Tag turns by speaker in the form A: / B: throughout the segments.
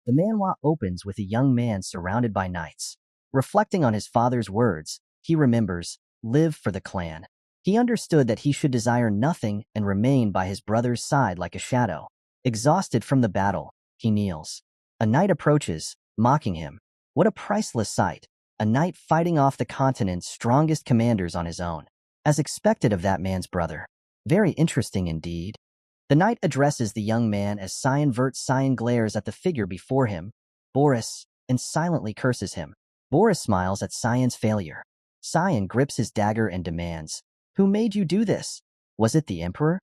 A: The manhwa opens with a young man surrounded by knights. Reflecting on his father's words, he remembers, live for the clan. He understood that he should desire nothing and remain by his brother's side like a shadow. Exhausted from the battle, he kneels. A knight approaches, mocking him. What a priceless sight, a knight fighting off the continent's strongest commanders on his own. As expected of that man's brother. Very interesting indeed. The knight addresses the young man as Cyan glares at the figure before him, Boris, and silently curses him. Boris smiles at Cyan's failure. Cyan grips his dagger and demands, "Who made you do this? Was it the Emperor?"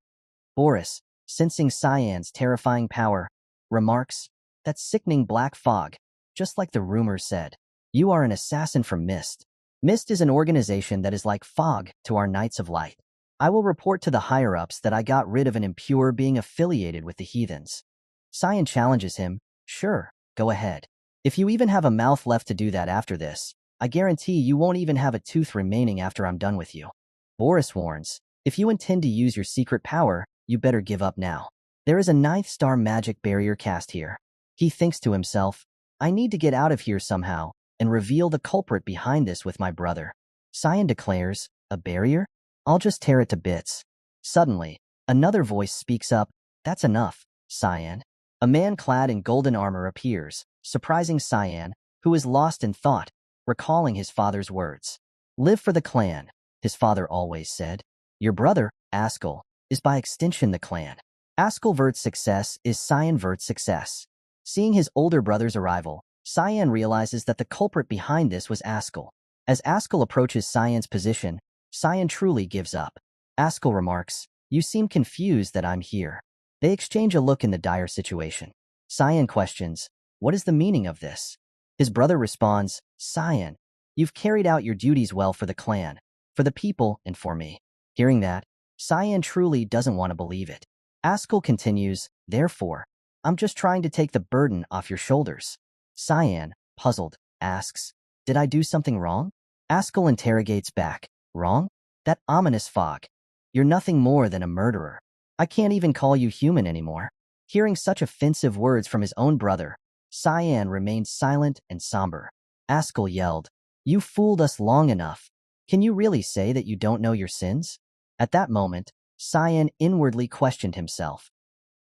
A: Boris, sensing Cyan's terrifying power, remarks, "That sickening black fog, just like the rumors said. You are an assassin from Mist. Mist is an organization that is like fog to our Knights of Light. I will report to the higher-ups that I got rid of an impure being affiliated with the heathens." Cyan challenges him, "Sure, go ahead. If you even have a mouth left to do that after this, I guarantee you won't even have a tooth remaining after I'm done with you." Boris warns, "If you intend to use your secret power, you better give up now. There is a 9th-star magic barrier cast here." He thinks to himself, "I need to get out of here somehow and reveal the culprit behind this with my brother." Cyan declares, "A barrier? I'll just tear it to bits." Suddenly, another voice speaks up, "That's enough, Cyan." A man clad in golden armor appears, surprising Cyan, who is lost in thought, recalling his father's words. "Live for the clan," his father always said. "Your brother, Ascal, is by extension the clan. Ascal vert's success is Cyan vert's success." Seeing his older brother's arrival, Cyan realizes that the culprit behind this was Ascal. As Ascal approaches Cyan's position, Cyan truly gives up. Ascal remarks, "You seem confused that I'm here." They exchange a look in the dire situation. Cyan questions, "What is the meaning of this?" His brother responds, "Cyan, you've carried out your duties well for the clan, for the people, and for me." Hearing that, Cyan truly doesn't want to believe it. Ascal continues, "Therefore, I'm just trying to take the burden off your shoulders." Cyan, puzzled, asks, "Did I do something wrong?" Ascal interrogates back, "Wrong? That ominous fog. You're nothing more than a murderer. I can't even call you human anymore." Hearing such offensive words from his own brother, Cyan remained silent and somber. Ascal yelled, "You fooled us long enough. Can you really say that you don't know your sins?" At that moment, Cyan inwardly questioned himself.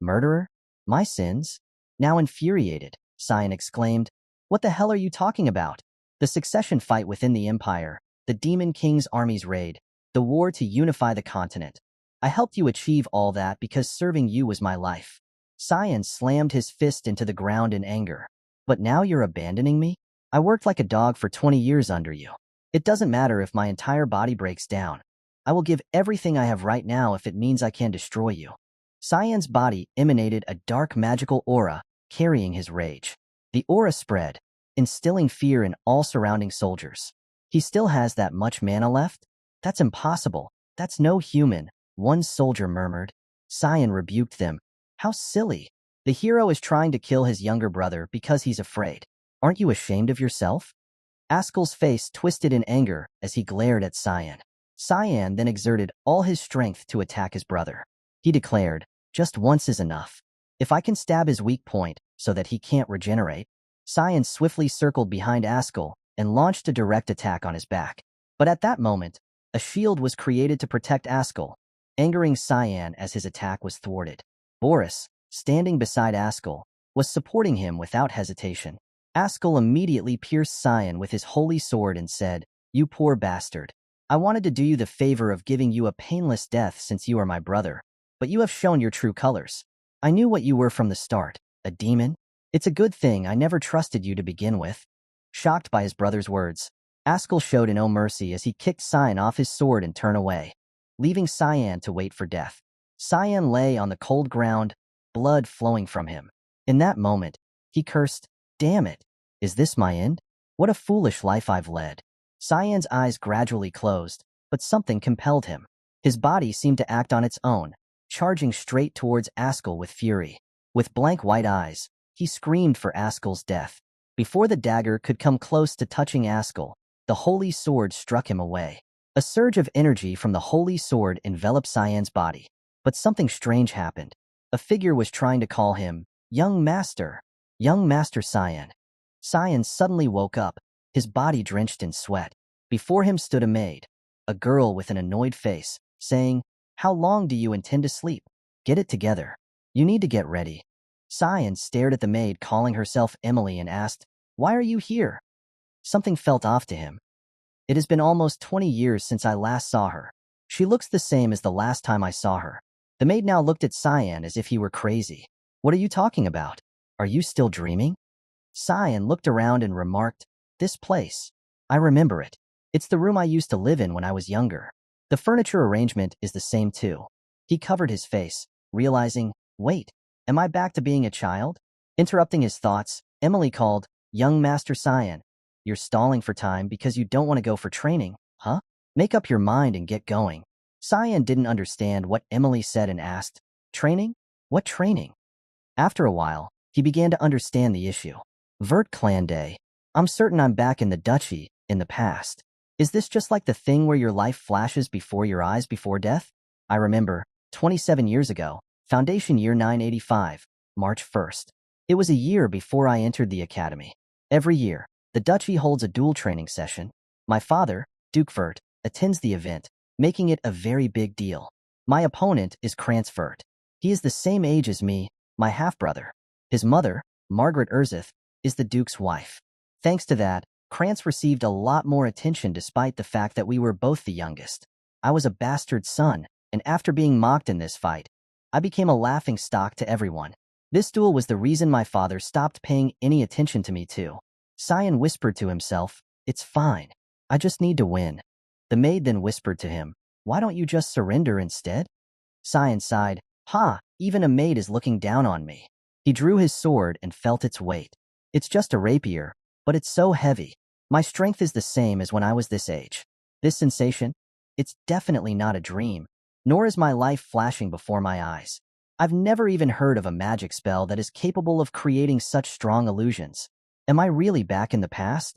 A: "Murderer? My sins?" Now infuriated, Cyan exclaimed, "What the hell are you talking about? The succession fight within the Empire, the Demon King's army's raid, the war to unify the continent. I helped you achieve all that because serving you was my life." Cyan slammed his fist into the ground in anger. "But now you're abandoning me? I worked like a dog for 20 years under you. It doesn't matter if my entire body breaks down. I will give everything I have right now if it means I can destroy you." Cyan's body emanated a dark magical aura, carrying his rage. The aura spread, instilling fear in all surrounding soldiers. "He still has that much mana left? That's impossible. That's no human," one soldier murmured. Cyan rebuked them. "How silly. The hero is trying to kill his younger brother because he's afraid. Aren't you ashamed of yourself?" Ascal's face twisted in anger as he glared at Cyan. Cyan then exerted all his strength to attack his brother. He declared, "Just once is enough. If I can stab his weak point so that he can't regenerate." Cyan swiftly circled behind Ascal and launched a direct attack on his back. But at that moment, a shield was created to protect Ascal, angering Cyan as his attack was thwarted. Boris, standing beside Ascal, was supporting him without hesitation. Ascal immediately pierced Cyan with his holy sword and said, "You poor bastard. I wanted to do you the favor of giving you a painless death since you are my brother, but you have shown your true colors. I knew what you were from the start, a demon. It's a good thing I never trusted you to begin with." Shocked by his brother's words, Ascal showed no mercy as he kicked Cyan off his sword and turned away, leaving Cyan to wait for death. Cyan lay on the cold ground, blood flowing from him. In that moment, he cursed, "Damn it, is this my end? What a foolish life I've led." Cyan's eyes gradually closed, but something compelled him. His body seemed to act on its own, charging straight towards Ascal with fury. With blank white eyes, he screamed for Ascal's death. Before the dagger could come close to touching Ascal, the holy sword struck him away. A surge of energy from the holy sword enveloped Cyan's body. But something strange happened. A figure was trying to call him, "Young master." Young Master Cyan. Cyan suddenly woke up, his body drenched in sweat. Before him stood a maid, a girl with an annoyed face, saying, "How long do you intend to sleep? Get it together. You need to get ready." Cyan stared at the maid calling herself Emily and asked, "Why are you here?" Something felt off to him. It has been almost 20 years since I last saw her. She looks the same as the last time I saw her. The maid now looked at Cyan as if he were crazy. "What are you talking about? Are you still dreaming?" Cyan looked around and remarked, "This place. I remember it. It's the room I used to live in when I was younger. The furniture arrangement is the same too." He covered his face, realizing, "Wait, am I back to being a child?" Interrupting his thoughts, Emily called, "Young Master Cyan, you're stalling for time because you don't want to go for training, huh? Make up your mind and get going." Cyan didn't understand what Emily said and asked, "Training? What training?" After a while, he began to understand the issue. "Vert Clan Day. I'm certain I'm back in the duchy, in the past. Is this just like the thing where your life flashes before your eyes before death? I remember, 27 years ago, Foundation Year 985, March 1st. It was a year before I entered the academy. Every year, the duchy holds a dual training session. My father, Duke Vert, attends the event, making it a very big deal. My opponent is Krantz Vert. He is the same age as me, my half-brother. His mother, Margaret Urzeth, is the Duke's wife. Thanks to that, Krantz received a lot more attention despite the fact that we were both the youngest. I was a bastard son, and after being mocked in this fight, I became a laughing stock to everyone. This duel was the reason my father stopped paying any attention to me too." Cyan whispered to himself, "It's fine. I just need to win." The maid then whispered to him, "Why don't you just surrender instead?" Cyan sighed, "Ha, even a maid is looking down on me." He drew his sword and felt its weight. "It's just a rapier, but it's so heavy. My strength is the same as when I was this age. This sensation? It's definitely not a dream, nor is my life flashing before my eyes. I've never even heard of a magic spell that is capable of creating such strong illusions. Am I really back in the past?"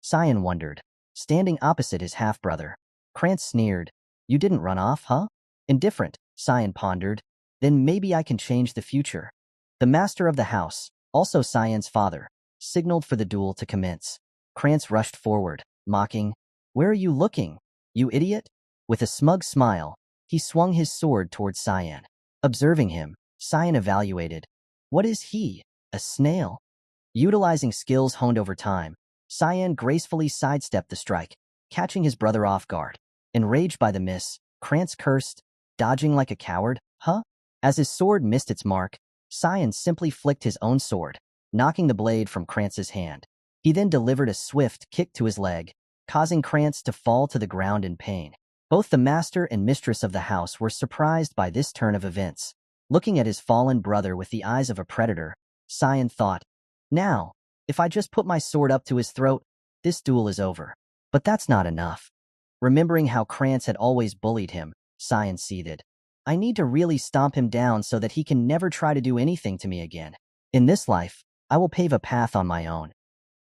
A: Cyan wondered, standing opposite his half-brother. Krantz sneered, "You didn't run off, huh?" "Indifferent," Cyan pondered. "Then maybe I can change the future." The master of the house, also Cyan's father, signaled for the duel to commence. Krantz rushed forward, mocking, "Where are you looking, you idiot?" With a smug smile, he swung his sword towards Cyan. Observing him, Cyan evaluated. What is he, a snail? Utilizing skills honed over time, Cyan gracefully sidestepped the strike, catching his brother off guard. Enraged by the miss, Krantz cursed, "Dodging like a coward, huh?" As his sword missed its mark, Cyan simply flicked his own sword, knocking the blade from Krantz's hand. He then delivered a swift kick to his leg, causing Krantz to fall to the ground in pain. Both the master and mistress of the house were surprised by this turn of events. Looking at his fallen brother with the eyes of a predator, Cyan thought, "Now, if I just put my sword up to his throat, this duel is over." But that's not enough. Remembering how Krantz had always bullied him, Cyan seethed. "I need to really stomp him down so that he can never try to do anything to me again. In this life, I will pave a path on my own."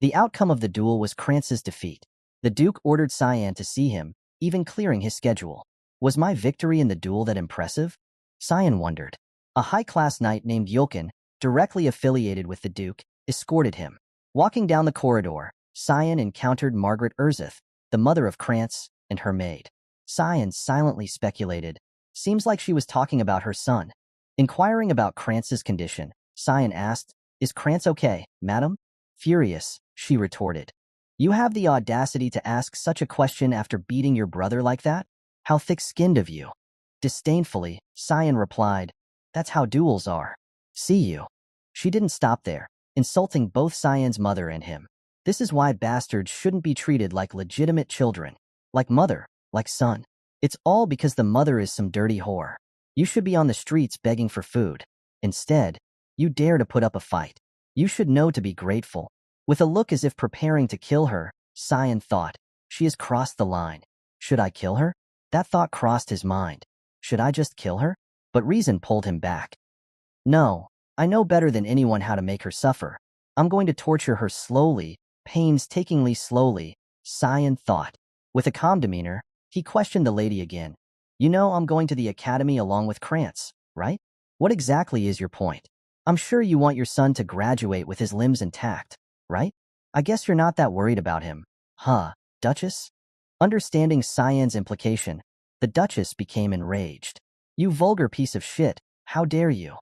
A: The outcome of the duel was Krantz's defeat. The Duke ordered Cyan to see him, even clearing his schedule. Was my victory in the duel that impressive? Cyan wondered. A high-class knight named Yulkin, directly affiliated with the Duke, escorted him. Walking down the corridor, Cyan encountered Margaret Urzeth, the mother of Krantz, and her maid. Cyan silently speculated. Seems like she was talking about her son. Inquiring about Krantz's condition, Cyan asked, "Is Krantz okay, madam?" Furious, she retorted, "You have the audacity to ask such a question after beating your brother like that? How thick-skinned of you." Disdainfully, Cyan replied, "That's how duels are. See you." She didn't stop there, insulting both Cyan's mother and him. "This is why bastards shouldn't be treated like legitimate children. Like mother, like son. It's all because the mother is some dirty whore. You should be on the streets begging for food. Instead, you dare to put up a fight. You should know to be grateful." With a look as if preparing to kill her, Cyan thought, "She has crossed the line. Should I kill her?" That thought crossed his mind. Should I just kill her? But reason pulled him back. "No, I know better than anyone how to make her suffer. I'm going to torture her slowly, painstakingly slowly," Cyan thought. With a calm demeanor, he questioned the lady again. "You know I'm going to the academy along with Krantz, right? What exactly is your point?" I'm sure you want your son to graduate with his limbs intact, right? I guess you're not that worried about him. Huh, Duchess? Understanding Cyan's implication, the Duchess became enraged. You vulgar piece of shit, how dare you?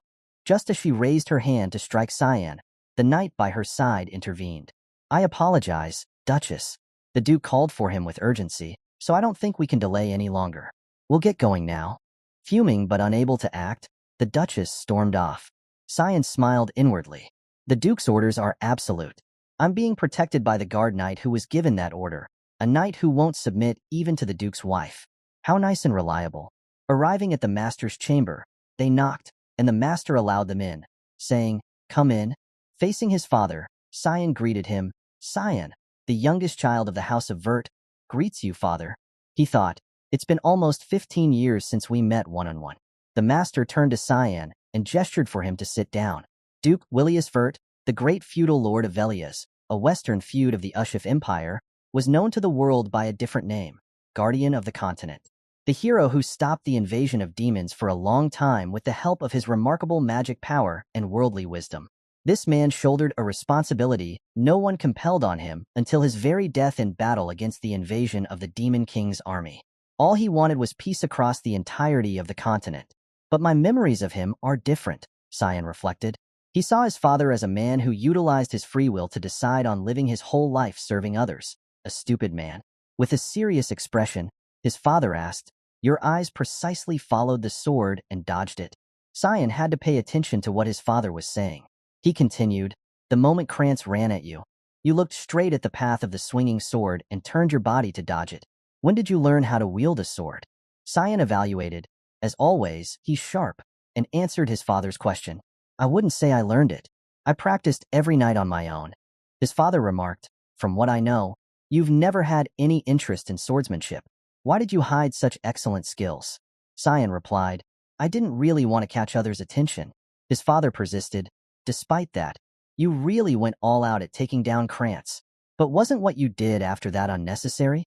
A: Just as she raised her hand to strike Cyan, the knight by her side intervened. I apologize, Duchess. The Duke called for him with urgency, so I don't think we can delay any longer. We'll get going now. Fuming but unable to act, the Duchess stormed off. Cyan smiled inwardly. The Duke's orders are absolute. I'm being protected by the guard knight who was given that order, a knight who won't submit even to the Duke's wife. How nice and reliable. Arriving at the master's chamber, they knocked, and the master allowed them in, saying, "Come in." Facing his father, Cyan greeted him. Cyan, the youngest child of the House of Vert, greets you, father. He thought, it's been almost 15 years since we met one-on-one. The master turned to Cyan and gestured for him to sit down. Duke Willius Vert, the great feudal lord of Velias, a western feud of the Ushif Empire, was known to the world by a different name, Guardian of the Continent. The hero who stopped the invasion of demons for a long time with the help of his remarkable magic power and worldly wisdom. This man shouldered a responsibility no one compelled on him until his very death in battle against the invasion of the Demon King's army. All he wanted was peace across the entirety of the continent. But my memories of him are different, Cyan reflected. He saw his father as a man who utilized his free will to decide on living his whole life serving others. A stupid man. With a serious expression, his father asked, "Your eyes precisely followed the sword and dodged it." Cyan had to pay attention to what his father was saying. He continued, "The moment Krantz ran at you, you looked straight at the path of the swinging sword and turned your body to dodge it. When did you learn how to wield a sword?" Cyan evaluated. As always, he's sharp, and answered his father's question. "I wouldn't say I learned it. I practiced every night on my own." His father remarked, "From what I know, you've never had any interest in swordsmanship. Why did you hide such excellent skills?" Cyan replied, "I didn't really want to catch others' attention." His father persisted, "Despite that, you really went all out at taking down Krantz. But wasn't what you did after that unnecessary?"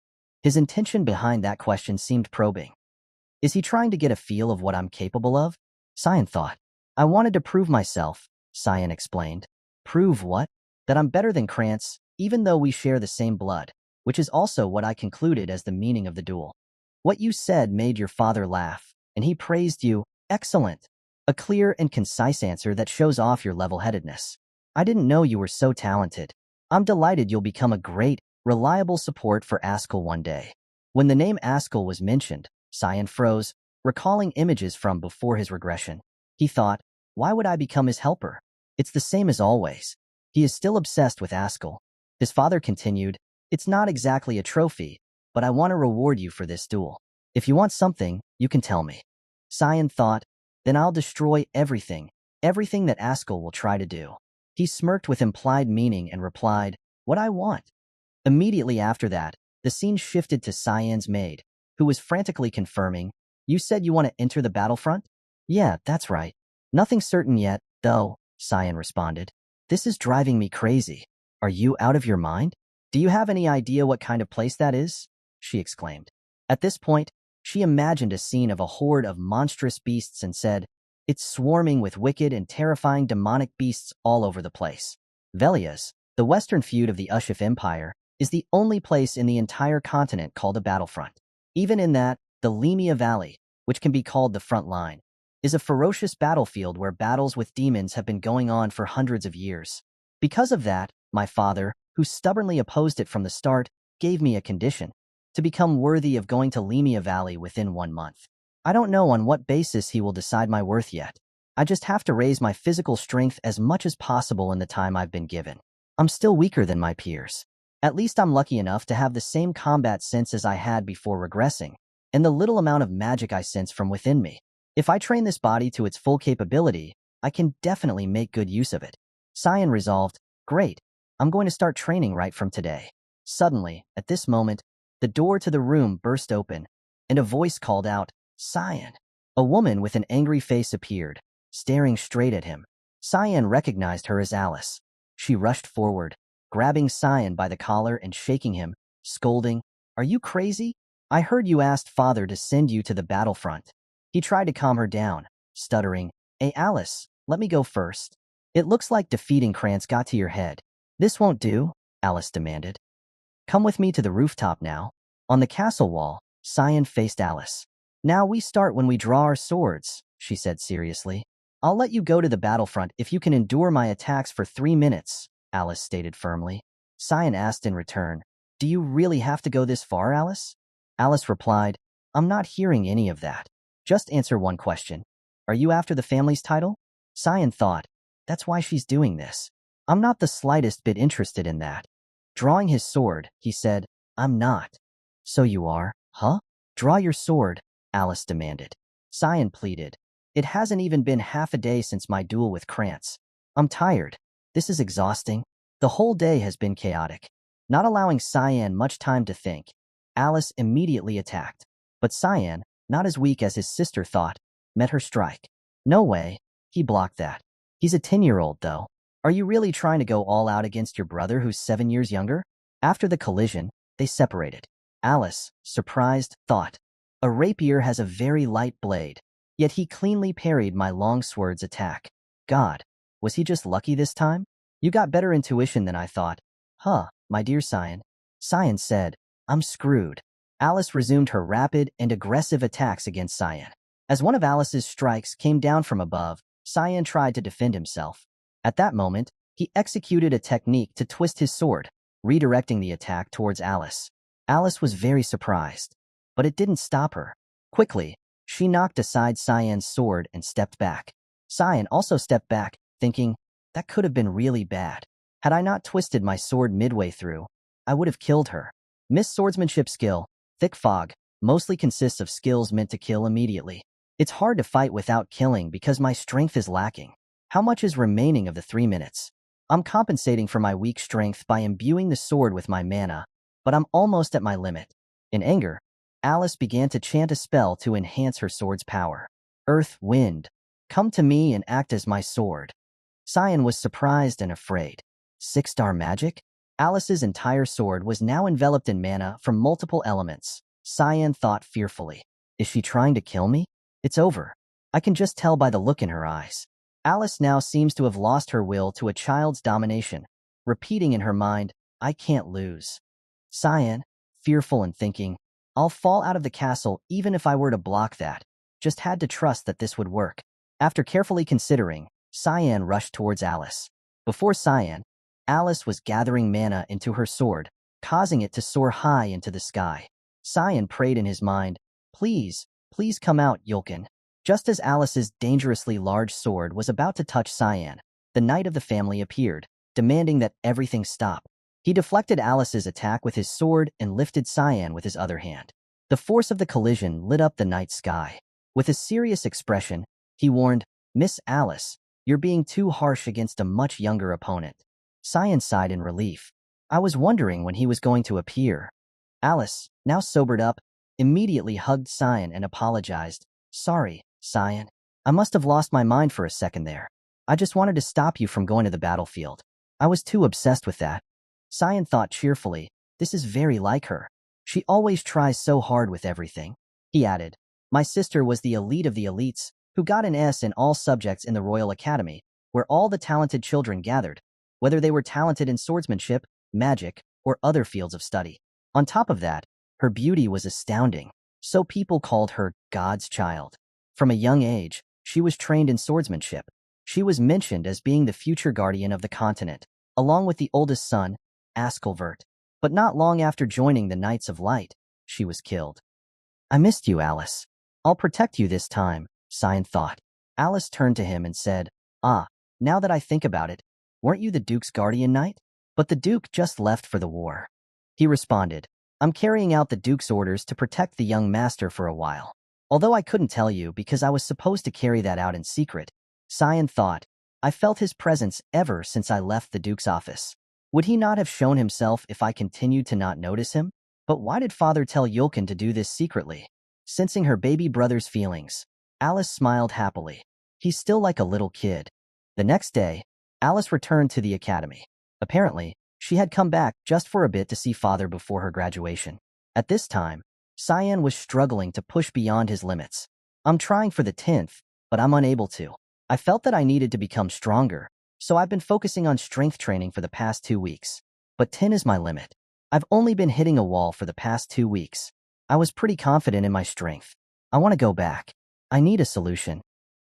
A: His intention behind that question seemed probing. Is he trying to get a feel of what I'm capable of? Cyan thought. "I wanted to prove myself," Cyan explained. "Prove what?" "That I'm better than Krantz, even though we share the same blood, which is also what I concluded as the meaning of the duel." "What you said made your father laugh, and he praised you. Excellent. A clear and concise answer that shows off your level-headedness. I didn't know you were so talented. I'm delighted you'll become a great, reliable support for Ascal one day." When the name Ascal was mentioned, Cyan froze, recalling images from before his regression. He thought, why would I become his helper? It's the same as always. He is still obsessed with Ascal. His father continued, "It's not exactly a trophy, but I want to reward you for this duel. If you want something, you can tell me." Cyan thought, "Then I'll destroy everything that Ascal will try to do." He smirked with implied meaning and replied, "What I want." Immediately after that, the scene shifted to Cyan's maid, who was frantically confirming, "You said you want to enter the battlefront?" "Yeah, that's right. Nothing certain yet, though," Cyan responded. "This is driving me crazy. Are you out of your mind? Do you have any idea what kind of place that is?" she exclaimed. At this point, she imagined a scene of a horde of monstrous beasts and said, "It's swarming with wicked and terrifying demonic beasts all over the place." Velias, the western feud of the Ushif Empire, is the only place in the entire continent called a battlefront. Even in that, the Lemia Valley, which can be called the Frontline, is a ferocious battlefield where battles with demons have been going on for hundreds of years. Because of that, my father, who stubbornly opposed it from the start, gave me a condition: to become worthy of going to Lemia Valley within 1 month. I don't know on what basis he will decide my worth yet. I just have to raise my physical strength as much as possible in the time I've been given. I'm still weaker than my peers. At least I'm lucky enough to have the same combat sense as I had before regressing, and the little amount of magic I sense from within me. If I train this body to its full capability, I can definitely make good use of it." Cyan resolved, "Great, I'm going to start training right from today." Suddenly, at this moment, the door to the room burst open, and a voice called out, "Cyan." A woman with an angry face appeared, staring straight at him. Cyan recognized her as Alice. She rushed forward, grabbing Cyan by the collar and shaking him, scolding, "Are you crazy? I heard you asked father to send you to the battlefront." He tried to calm her down, stuttering, "Hey Alice, let me go first." It looks like defeating Krantz got to your head. This won't do, Alice demanded. Come with me to the rooftop now. On the castle wall, Cyan faced Alice. Now we start when we draw our swords, she said seriously. I'll let you go to the battlefront if you can endure my attacks for 3 minutes, Alice stated firmly. Cyan asked in return, Do you really have to go this far, Alice? Alice replied, I'm not hearing any of that. Just answer one question. Are you after the family's title? Cyan thought, that's why she's doing this. I'm not the slightest bit interested in that. Drawing his sword, he said, I'm not. So you are, huh? Draw your sword, Alice demanded. Cyan pleaded. It hasn't even been half a day since my duel with Krantz. I'm tired. This is exhausting. The whole day has been chaotic. Not allowing Cyan much time to think, Alice immediately attacked. But Cyan, not as weak as his sister thought, met her strike. No way. He blocked that. He's a 10-year-old, though. Are you really trying to go all out against your brother who's 7 years younger? After the collision, they separated. Alice, surprised, thought, a rapier has a very light blade, yet he cleanly parried my long sword's attack. God, was he just lucky this time? You got better intuition than I thought. Huh, my dear Cyan. Cyan said, I'm screwed. Alice resumed her rapid and aggressive attacks against Cyan. As one of Alice's strikes came down from above, Cyan tried to defend himself. At that moment, he executed a technique to twist his sword, redirecting the attack towards Alice. Alice was very surprised, but it didn't stop her. Quickly, she knocked aside Cyan's sword and stepped back. Cyan also stepped back, thinking, that could have been really bad. Had I not twisted my sword midway through, I would have killed her. Miss Swordsmanship skill, Thick Fog, mostly consists of skills meant to kill immediately. It's hard to fight without killing because my strength is lacking. How much is remaining of the 3 minutes? I'm compensating for my weak strength by imbuing the sword with my mana, but I'm almost at my limit. In anger, Alice began to chant a spell to enhance her sword's power. Earth, wind, come to me and act as my sword. Cyan was surprised and afraid. 6-star magic? Alice's entire sword was now enveloped in mana from multiple elements. Cyan thought fearfully. Is she trying to kill me? It's over. I can just tell by the look in her eyes. Alice now seems to have lost her will to a child's domination, repeating in her mind, I can't lose. Cyan, fearful and thinking, I'll fall out of the castle even if I were to block that, just had to trust that this would work. After carefully considering, Cyan rushed towards Alice. Before Cyan, Alice was gathering mana into her sword, causing it to soar high into the sky. Cyan prayed in his mind, Please, please come out, Yulkin. Just as Alice's dangerously large sword was about to touch Cyan, the knight of the family appeared, demanding that everything stop. He deflected Alice's attack with his sword and lifted Cyan with his other hand. The force of the collision lit up the night sky. With a serious expression, he warned, Miss Alice, you're being too harsh against a much younger opponent. Cyan sighed in relief. I was wondering when he was going to appear. Alice, now sobered up, immediately hugged Cyan and apologized. Sorry, Cyan. I must have lost my mind for a second there. I just wanted to stop you from going to the battlefield. I was too obsessed with that. Cyan thought cheerfully, this is very like her. She always tries so hard with everything. He added, my sister was the elite of the elites, who got an S in all subjects in the Royal Academy, where all the talented children gathered, whether they were talented in swordsmanship, magic, or other fields of study. On top of that, her beauty was astounding, so people called her God's child. From a young age, she was trained in swordsmanship. She was mentioned as being the future guardian of the continent, along with the oldest son, Ascal. But not long after joining the Knights of Light, she was killed. I missed you, Alice. I'll protect you this time, Cyan thought. Alice turned to him and said, now that I think about it, weren't you the Duke's guardian knight? But the Duke just left for the war. He responded, I'm carrying out the Duke's orders to protect the young master for a while. Although I couldn't tell you because I was supposed to carry that out in secret, Cyan thought, I felt his presence ever since I left the Duke's office. Would he not have shown himself if I continued to not notice him? But why did Father tell Yulkin to do this secretly? Sensing her baby brother's feelings, Alice smiled happily. He's still like a little kid. The next day, Alice returned to the academy. Apparently, she had come back just for a bit to see Father before her graduation. At this time, Cyan was struggling to push beyond his limits. I'm trying for the 10th, but I'm unable to. I felt that I needed to become stronger, so I've been focusing on strength training for the past 2 weeks. But 10 is my limit. I've only been hitting a wall for the past 2 weeks. I was pretty confident in my strength. I want to go back. I need a solution.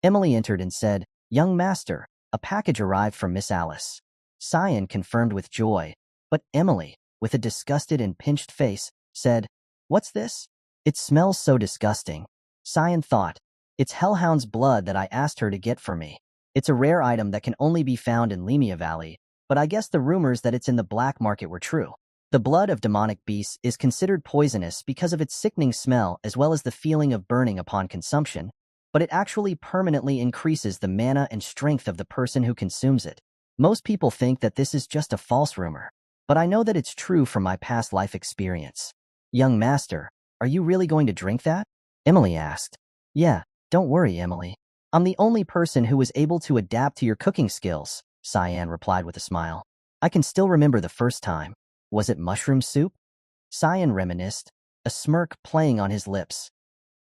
A: Emily entered and said, "Young master, a package arrived from Miss Alice." Cyan confirmed with joy, but Emily, with a disgusted and pinched face, said, "What's this? It smells so disgusting." Cyan thought, "It's Hellhound's blood that I asked her to get for me. It's a rare item that can only be found in Lemia Valley, but I guess the rumors that it's in the black market were true. The blood of demonic beasts is considered poisonous because of its sickening smell as well as the feeling of burning upon consumption, but it actually permanently increases the mana and strength of the person who consumes it. Most people think that this is just a false rumor, but I know that it's true from my past life experience." "Young master, are you really going to drink that?" Emily asked. "Yeah, don't worry, Emily. I'm the only person who was able to adapt to your cooking skills," Cyan replied with a smile. "I can still remember the first time. Was it mushroom soup?" Cyan reminisced, a smirk playing on his lips.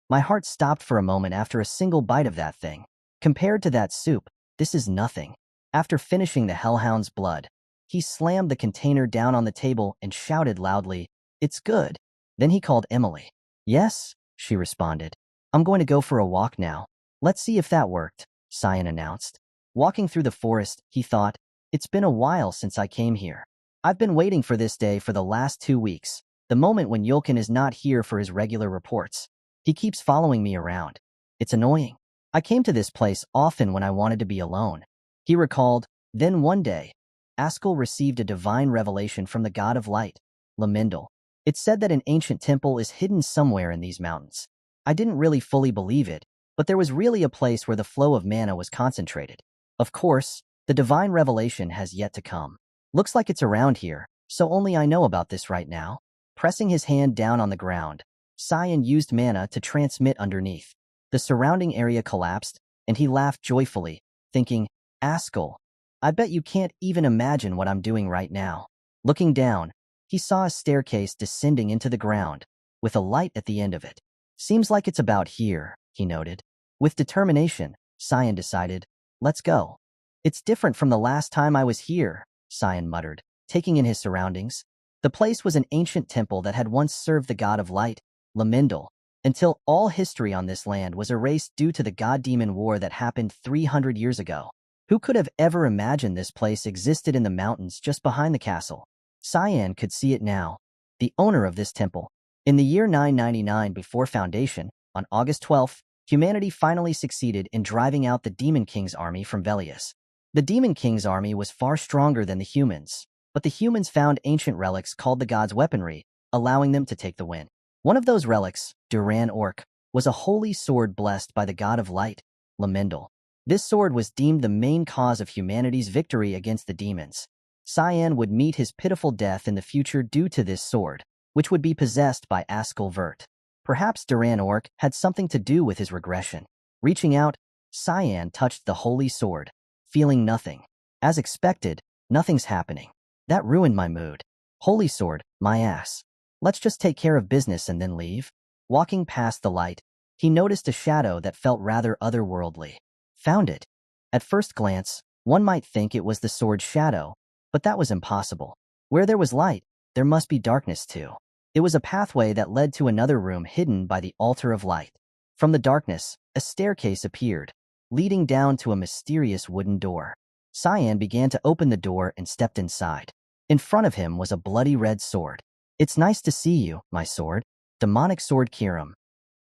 A: "My heart stopped for a moment after a single bite of that thing. Compared to that soup, this is nothing." After finishing the Hellhound's blood, he slammed the container down on the table and shouted loudly, "It's good." Then he called Emily. "Yes," she responded. "I'm going to go for a walk now. Let's see if that worked," Cyan announced. Walking through the forest, he thought, "It's been a while since I came here. I've been waiting for this day for the last 2 weeks, the moment when Yulkin is not here for his regular reports. He keeps following me around. It's annoying. I came to this place often when I wanted to be alone." He recalled, then one day, Ascal received a divine revelation from the god of light, Lamindal. It said that an ancient temple is hidden somewhere in these mountains. I didn't really fully believe it, but there was really a place where the flow of mana was concentrated. Of course, the divine revelation has yet to come. Looks like it's around here, so only I know about this right now. Pressing his hand down on the ground, Cyan used mana to transmit underneath. The surrounding area collapsed, and he laughed joyfully, thinking, "Ascal, I bet you can't even imagine what I'm doing right now." Looking down, he saw a staircase descending into the ground, with a light at the end of it. "Seems like it's about here," he noted. With determination, Cyan decided, "Let's go." "It's different from the last time I was here," Cyan muttered, taking in his surroundings. The place was an ancient temple that had once served the god of light, Lamindal, until all history on this land was erased due to the god-demon war that happened 300 years ago. Who could have ever imagined this place existed in the mountains just behind the castle? Cyan could see it now. The owner of this temple. In the year 999 before Foundation, on August 12th, humanity finally succeeded in driving out the Demon King's army from Velius. The Demon King's army was far stronger than the humans, but the humans found ancient relics called the gods' weaponry, allowing them to take the win. One of those relics, Duran Orc, was a holy sword blessed by the god of light, Lamindal. This sword was deemed the main cause of humanity's victory against the demons. Cyan would meet his pitiful death in the future due to this sword, which would be possessed by Ascal Vert. Perhaps Duran Orc had something to do with his regression. Reaching out, Cyan touched the holy sword, feeling nothing. As expected, nothing's happening. That ruined my mood. Holy sword, my ass. Let's just take care of business and then leave. Walking past the light, he noticed a shadow that felt rather otherworldly. Found it. At first glance, one might think it was the sword's shadow, but that was impossible. Where there was light, there must be darkness too. It was a pathway that led to another room hidden by the altar of light. From the darkness, a staircase appeared, leading down to a mysterious wooden door. Cyan began to open the door and stepped inside. In front of him was a bloody red sword. "It's nice to see you, my sword." Demonic sword Kiram.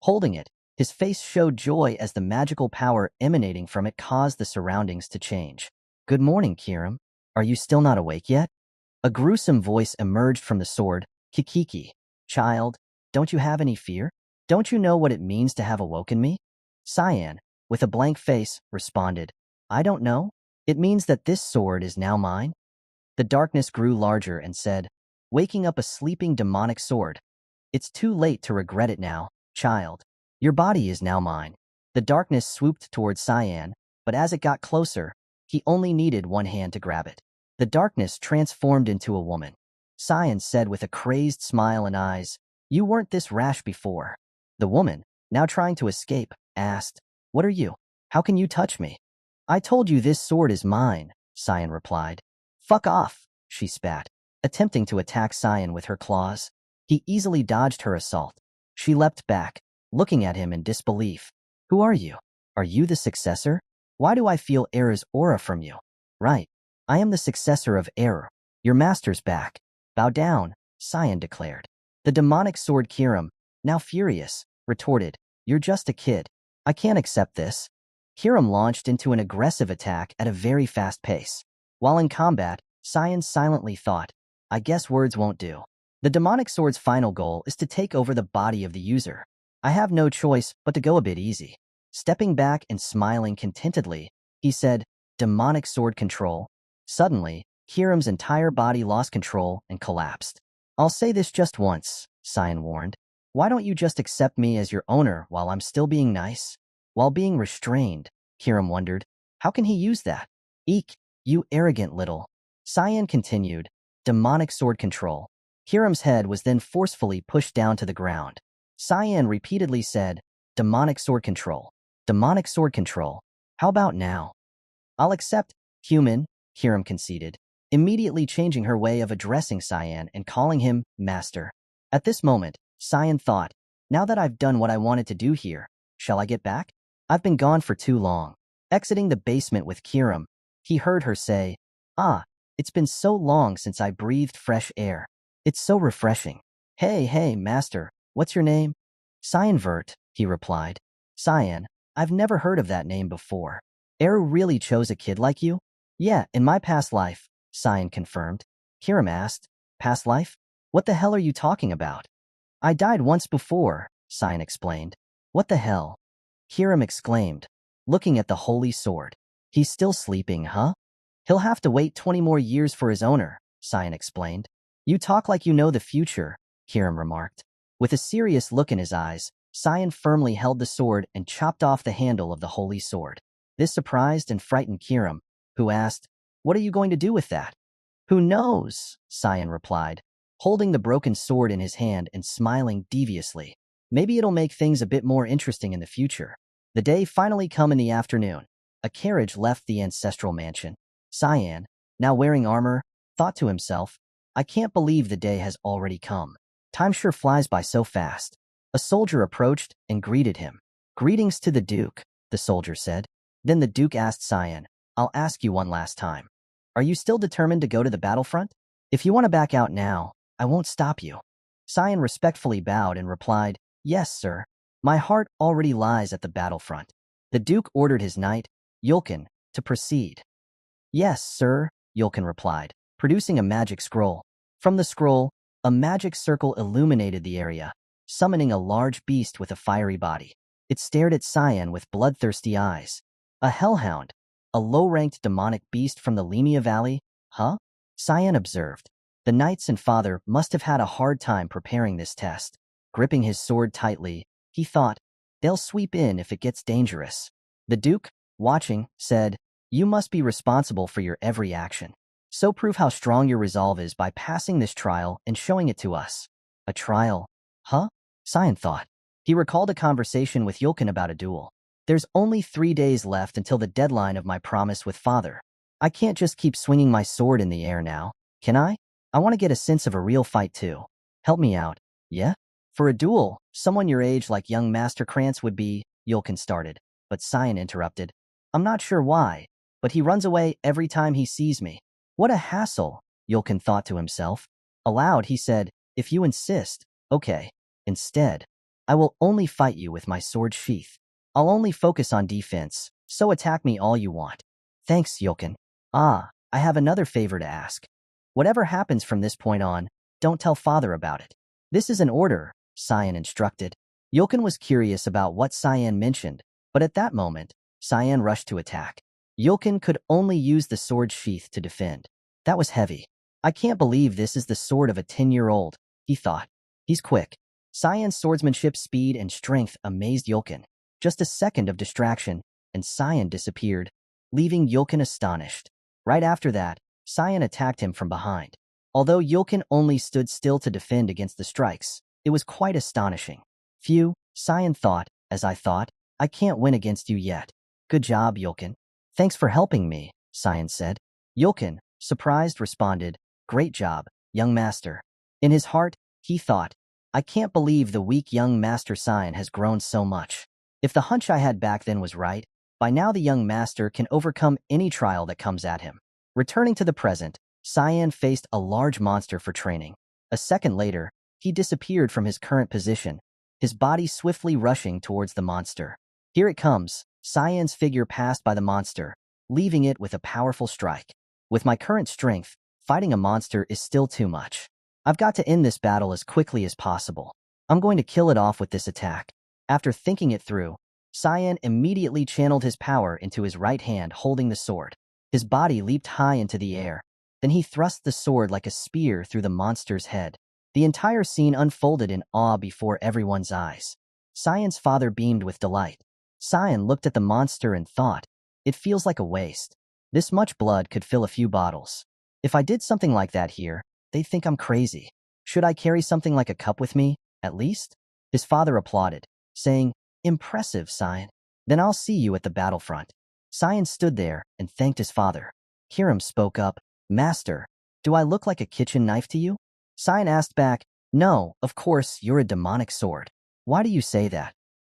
A: Holding it, his face showed joy as the magical power emanating from it caused the surroundings to change. "Good morning, Kiram. Are you still not awake yet?" A gruesome voice emerged from the sword, "Kikiki. Child, don't you have any fear? Don't you know what it means to have awoken me?" Cyan, with a blank face, responded, "I don't know. It means that this sword is now mine." The darkness grew larger and said, waking up a sleeping demonic sword, "It's too late to regret it now, child. Your body is now mine." The darkness swooped towards Cyan, but as it got closer, he only needed one hand to grab it. The darkness transformed into a woman. Cyan said with a crazed smile and eyes, "You weren't this rash before." The woman, now trying to escape, asked, "What are you? How can you touch me?" "I told you this sword is mine," Cyan replied. Fuck off, she spat, attempting to attack Cyan with her claws. He easily dodged her assault. She leapt back, looking at him in disbelief. Who are you? Are you the successor? Why do I feel Error's aura from you? Right. I am the successor of Error. Your master's back. Bow down, Cyan declared. The demonic sword Kiram, now furious, retorted, You're just a kid. I can't accept this. Kiram launched into an aggressive attack at a very fast pace. While in combat, Cyan silently thought, I guess words won't do. The demonic sword's final goal is to take over the body of the user. I have no choice but to go a bit easy. Stepping back and smiling contentedly, he said, Demonic sword control. Suddenly, Kiram's entire body lost control and collapsed. I'll say this just once, Cyan warned. Why don't you just accept me as your owner while I'm still being nice? While being restrained, Kiram wondered, how can he use that? Eek, you arrogant little. Cyan continued, demonic sword control. Kiram's head was then forcefully pushed down to the ground. Cyan repeatedly said, demonic sword control. Demonic sword control. How about now? I'll accept, human, Kiram conceded, immediately changing her way of addressing Cyan and calling him master. At this moment, Cyan thought, now that I've done what I wanted to do here, shall I get back? I've been gone for too long. Exiting the basement with Kiram, he heard her say, it's been so long since I breathed fresh air. It's so refreshing. Hey, master, what's your name? Cyan Vert, he replied. Cyan, I've never heard of that name before. Eru really chose a kid like you? Yeah, in my past life, Cyan confirmed. Kiram asked, past life? What the hell are you talking about? I died once before, Cyan explained. What the hell? Kiram exclaimed, looking at the holy sword. He's still sleeping, huh? He'll have to wait 20 more years for his owner, Cyan explained. You talk like you know the future, Kiram remarked. With a serious look in his eyes, Cyan firmly held the sword and chopped off the handle of the holy sword. This surprised and frightened Kiram, who asked, What are you going to do with that? Who knows, Cyan replied, holding the broken sword in his hand and smiling deviously. Maybe it'll make things a bit more interesting in the future. The day finally come in the afternoon. A carriage left the ancestral mansion. Cyan, now wearing armor, thought to himself, I can't believe the day has already come. Time sure flies by so fast. A soldier approached and greeted him. Greetings to the Duke, the soldier said. Then the Duke asked Cyan, I'll ask you one last time. Are you still determined to go to the battlefront? If you want to back out now, I won't stop you. Cyan respectfully bowed and replied, Yes, sir. My heart already lies at the battlefront. The Duke ordered his knight, Yulkin, to proceed. Yes, sir, Yulkin replied, producing a magic scroll. From the scroll, a magic circle illuminated the area, summoning a large beast with a fiery body. It stared at Cyan with bloodthirsty eyes. A hellhound, a low-ranked demonic beast from the Lemia Valley? Huh? Cyan observed. The knights and father must have had a hard time preparing this test. Gripping his sword tightly, he thought, they'll sweep in if it gets dangerous. The Duke, watching, said, You must be responsible for your every action. So prove how strong your resolve is by passing this trial and showing it to us. A trial? Huh? Cyan thought. He recalled a conversation with Yulkin about a duel. There's only 3 days left until the deadline of my promise with father. I can't just keep swinging my sword in the air now, can I? I want to get a sense of a real fight too. Help me out, yeah? For a duel, someone your age like young Master Krantz would be, Yulkin started, but Cyan interrupted. I'm not sure why, but he runs away every time he sees me. What a hassle, Yulkin thought to himself. Aloud, he said, If you insist, okay. Instead, I will only fight you with my sword sheath. I'll only focus on defense, so attack me all you want. Thanks, Yulkin. I have another favor to ask. Whatever happens from this point on, don't tell father about it. This is an order, Cyan instructed. Yulkin was curious about what Cyan mentioned, but at that moment, Cyan rushed to attack. Yulkin could only use the sword sheath to defend. That was heavy. I can't believe this is the sword of a 10-year-old, he thought. He's quick. Cyan's swordsmanship speed and strength amazed Yulkin. Just a second of distraction, and Cyan disappeared, leaving Yulkin astonished. Right after that, Cyan attacked him from behind. Although Yulkin only stood still to defend against the strikes, it was quite astonishing. Phew, Cyan thought, as I thought, I can't win against you yet. Good job, Yulkin. Thanks for helping me, Cyan said. Yulkin, surprised, responded, "Great job, young master." In his heart, he thought, "I can't believe the weak young master Cyan has grown so much. If the hunch I had back then was right, by now the young master can overcome any trial that comes at him." Returning to the present, Cyan faced a large monster for training. A second later, he disappeared from his current position, his body swiftly rushing towards the monster. Here it comes. Cyan's figure passed by the monster, leaving it with a powerful strike. With my current strength, fighting a monster is still too much. I've got to end this battle as quickly as possible. I'm going to kill it off with this attack. After thinking it through, Cyan immediately channeled his power into his right hand holding the sword. His body leaped high into the air. Then he thrust the sword like a spear through the monster's head. The entire scene unfolded in awe before everyone's eyes. Cyan's father beamed with delight. Cyan looked at the monster and thought, "It feels like a waste. This much blood could fill a few bottles. If I did something like that here, they'd think I'm crazy. Should I carry something like a cup with me, at least?" His father applauded, saying, "Impressive, Cyan. Then I'll see you at the battlefront." Cyan stood there and thanked his father. Kirim spoke up, "Master, do I look like a kitchen knife to you?" Cyan asked back, "No, of course, you're a demonic sword. Why do you say that?"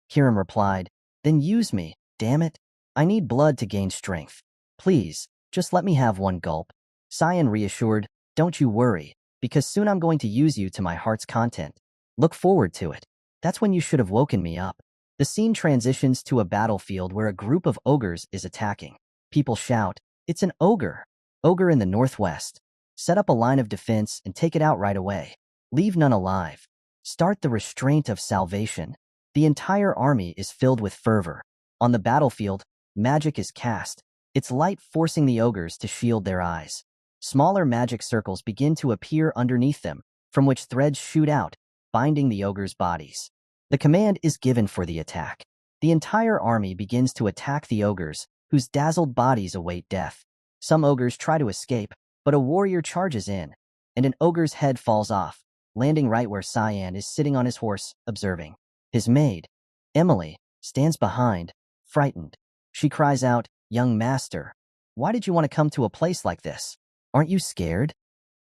A: Kirim replied, "Then use me, damn it. I need blood to gain strength. Please, just let me have one gulp." Cyan reassured, "Don't you worry, because soon I'm going to use you to my heart's content. Look forward to it." That's when you should have woken me up. The scene transitions to a battlefield where a group of ogres is attacking. People shout, "It's an ogre! Ogre in the northwest. Set up a line of defense and take it out right away. Leave none alive. Start the restraint of salvation." The entire army is filled with fervor. On the battlefield, magic is cast, its light forcing the ogres to shield their eyes. Smaller magic circles begin to appear underneath them, from which threads shoot out, binding the ogres' bodies. The command is given for the attack. The entire army begins to attack the ogres, whose dazzled bodies await death. Some ogres try to escape, but a warrior charges in, and an ogre's head falls off, landing right where Cyan is sitting on his horse, observing. His maid, Emily, stands behind, frightened. She cries out, "Young master, why did you want to come to a place like this? Aren't you scared?"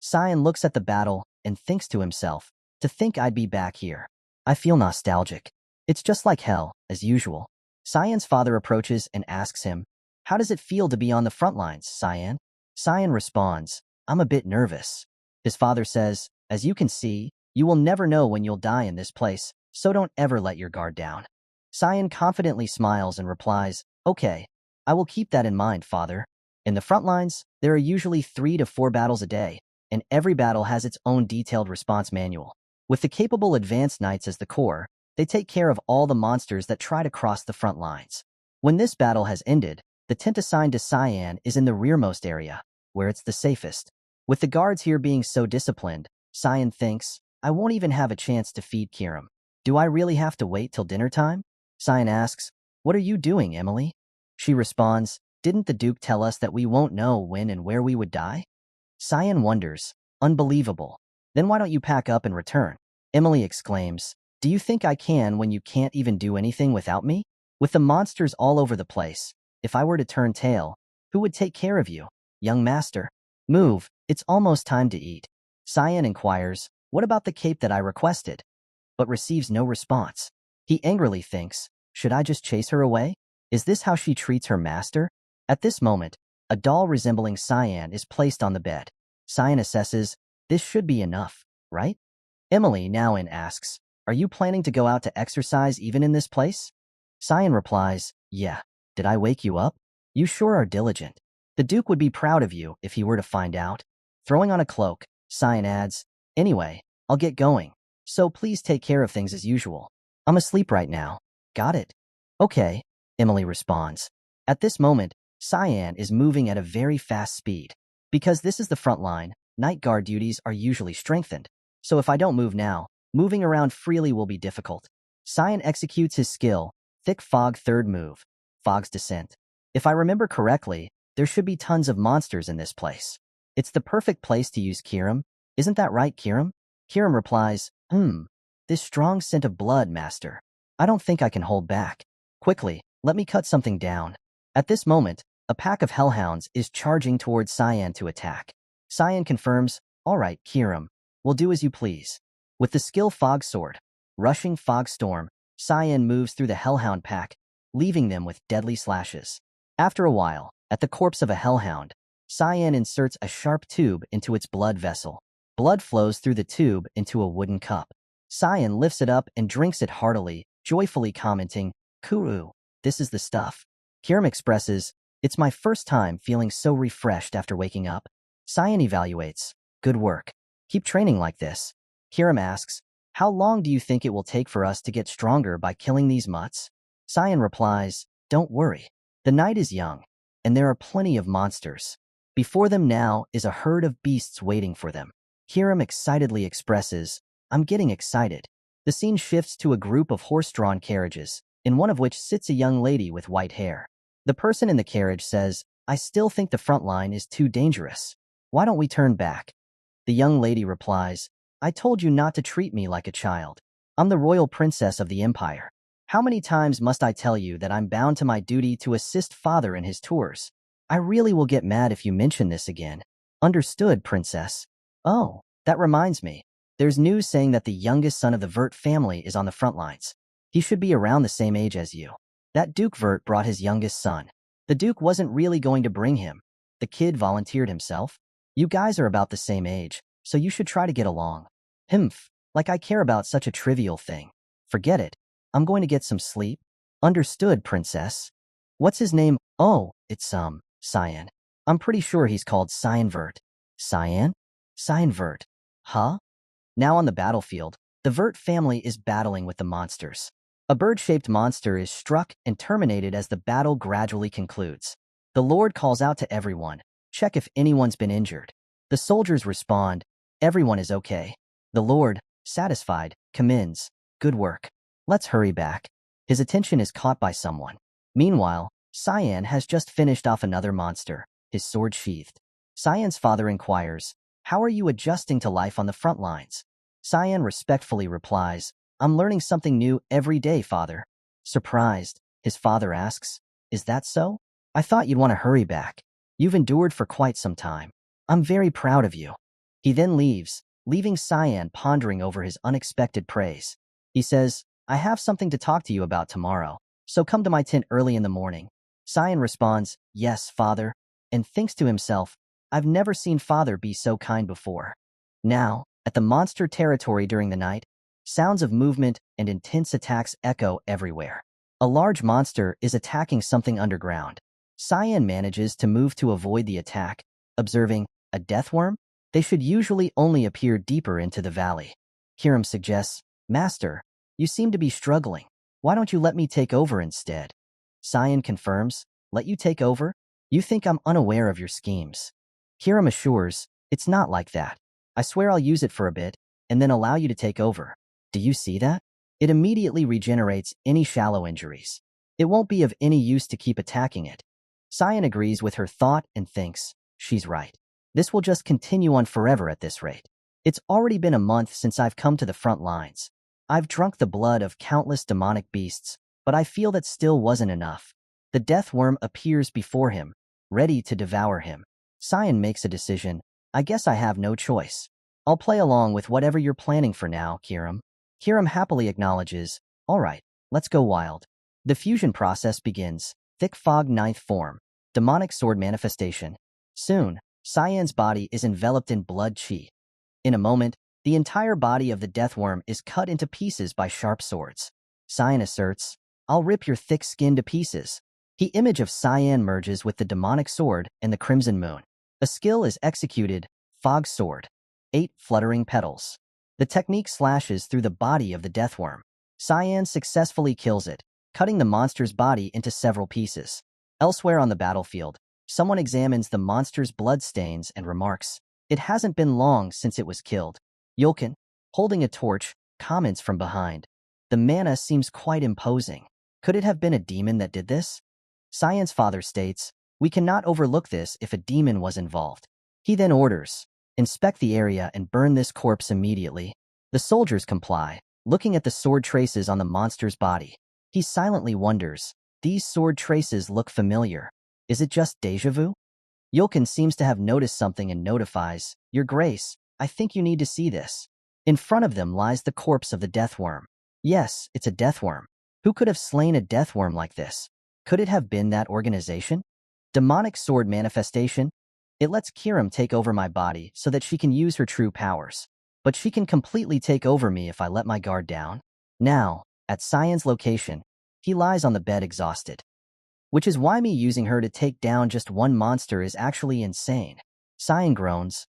A: Cyan looks at the battle and thinks to himself, "To think I'd be back here. I feel nostalgic. It's just like hell, as usual." Cyan's father approaches and asks him, "How does it feel to be on the front lines, Cyan?" Cyan responds, "I'm a bit nervous." His father says, "As you can see, you will never know when you'll die in this place, so don't ever let your guard down." Cyan confidently smiles and replies, "Okay, I will keep that in mind, father." In the front lines, there are usually 3 to 4 battles a day, and every battle has its own detailed response manual. With the capable advanced knights as the core, they take care of all the monsters that try to cross the front lines. When this battle has ended, the tent assigned to Cyan is in the rearmost area, where it's the safest. With the guards here being so disciplined, Cyan thinks, "I won't even have a chance to feed Kirim. Do I really have to wait till dinner time?" Cyan asks, "What are you doing, Emily?" She responds, "Didn't the Duke tell us that we won't know when and where we would die?" Cyan wonders, "Unbelievable. Then why don't you pack up and return?" Emily exclaims, "Do you think I can when you can't even do anything without me? With the monsters all over the place, if I were to turn tail, who would take care of you, young master? Move, it's almost time to eat." Cyan inquires, "What about the cape that I requested?" But receives no response. He angrily thinks, "Should I just chase her away? Is this how she treats her master?" At this moment, a doll resembling Cyan is placed on the bed. Cyan assesses, "This should be enough, right?" Emily now in asks, "Are you planning to go out to exercise even in this place?" Cyan replies, "Yeah. Did I wake you up? You sure are diligent. The Duke would be proud of you if he were to find out." Throwing on a cloak, Cyan adds, "Anyway, I'll get going. So please take care of things as usual. I'm asleep right now." "Got it." "Okay," Emily responds. At this moment, Cyan is moving at a very fast speed. Because this is the front line, night guard duties are usually strengthened. So if I don't move now, moving around freely will be difficult. Cyan executes his skill, Thick Fog third move, Fog's Descent. If I remember correctly, there should be tons of monsters in this place. It's the perfect place to use Kirim. Isn't that right, Kirim? Kirim replies, This strong scent of blood, master. I don't think I can hold back. Quickly, let me cut something down." At this moment, A pack of hellhounds is charging towards Cyan to attack. Cyan confirms, "All right, Kiram, we'll do as you please." With the skill Fog Sword, rushing Fog Storm, Cyan moves through the hellhound pack, leaving them with deadly slashes. After a while, at the corpse of a hellhound, Cyan inserts a sharp tube into its blood vessel. Blood flows through the tube into a wooden cup. Cyan lifts it up and drinks it heartily, joyfully commenting, "Kuru, this is the stuff." Kiram expresses, "It's my first time feeling so refreshed after waking up." Cyan evaluates, "Good work. Keep training like this." Kiram asks, "How long do you think it will take for us to get stronger by killing these mutts?" Cyan replies, "Don't worry. The night is young, and there are plenty of monsters. Before them now is a herd of beasts waiting for them." Kiram excitedly expresses, "I'm getting excited." The scene shifts to a group of horse-drawn carriages, in one of which sits a young lady with white hair. The person in the carriage says, "I still think the front line is too dangerous. Why don't we turn back?" The young lady replies, "I told you not to treat me like a child. I'm the royal princess of the empire. How many times must I tell you that I'm bound to my duty to assist father in his tours? I really will get mad if you mention this again." "Understood, princess." "Oh, that reminds me. There's news saying that the youngest son of the Vert family is on the front lines. He should be around the same age as you. That Duke Vert brought his youngest son. The Duke wasn't really going to bring him. The kid volunteered himself. You guys are about the same age, so you should try to get along." "Humph, like I care about such a trivial thing. Forget it. I'm going to get some sleep." "Understood, princess." "What's his name?" "Oh, it's Cyan. I'm pretty sure he's called Cyan Vert." "Cyan? Cyan Vert. Huh?" Now on the battlefield, the Vert family is battling with the monsters. A bird-shaped monster is struck and terminated as the battle gradually concludes. The Lord calls out to everyone, "Check if anyone's been injured." The soldiers respond, "Everyone is okay." The Lord, satisfied, commends, "Good work. Let's hurry back." His attention is caught by someone. Meanwhile, Cyan has just finished off another monster, his sword sheathed. Cyan's father inquires, "How are you adjusting to life on the front lines?" Cyan respectfully replies, "I'm learning something new every day, father." Surprised, his father asks, "Is that so? I thought you'd want to hurry back. You've endured for quite some time. I'm very proud of you." He then leaves, leaving Cyan pondering over his unexpected praise. He says, "I have something to talk to you about tomorrow, so come to my tent early in the morning." Cyan responds, "Yes, father," and thinks to himself, "I've never seen father be so kind before." Now, at the monster territory during the night, sounds of movement and intense attacks echo everywhere. A large monster is attacking something underground. Cyan manages to move to avoid the attack, observing, "A deathworm? They should usually only appear deeper into the valley." Kiram suggests, "Master, you seem to be struggling. Why don't you let me take over instead?" Cyan confirms, "Let you take over? You think I'm unaware of your schemes." Kiram assures, "It's not like that. I swear I'll use it for a bit, and then allow you to take over. Do you see that? It immediately regenerates any shallow injuries. It won't be of any use to keep attacking it." Cyan agrees with her thought and thinks, "She's right. This will just continue on forever at this rate. It's already been a month since I've come to the front lines. I've drunk the blood of countless demonic beasts, but I feel that still wasn't enough." The death worm appears before him, ready to devour him. Cyan makes a decision. "I guess I have no choice. I'll play along with whatever you're planning for now, Kiram." Kiram happily acknowledges, "All right, let's go wild." The fusion process begins. Thick fog ninth form. Demonic sword manifestation. Soon, Cyan's body is enveloped in blood chi. In a moment, the entire body of the deathworm is cut into pieces by sharp swords. Cyan asserts, "I'll rip your thick skin to pieces." The image of Cyan merges with the demonic sword and the crimson moon. A skill is executed, Fog Sword. 8 fluttering petals. The technique slashes through the body of the deathworm. Cyan successfully kills it, cutting the monster's body into several pieces. Elsewhere on the battlefield, someone examines the monster's bloodstains and remarks, "It hasn't been long since it was killed." Yolkin, holding a torch, comments from behind, "The mana seems quite imposing. Could it have been a demon that did this?" Cyan's father states, "We cannot overlook this if a demon was involved." He then orders, "Inspect the area and burn this corpse immediately." The soldiers comply, looking at the sword traces on the monster's body. He silently wonders, "These sword traces look familiar." Is it just deja vu? Yulkin seems to have noticed something and notifies, Your Grace, I think you need to see this. In front of them lies the corpse of the deathworm. Yes, it's a deathworm. Who could have slain a deathworm like this? Could it have been that organization? Demonic sword manifestation? It lets Kiram take over my body so that she can use her true powers. But she can completely take over me if I let my guard down. Now, at Cyan's location, he lies on the bed exhausted. Which is why me using her to take down just one monster is actually insane. Cyan groans,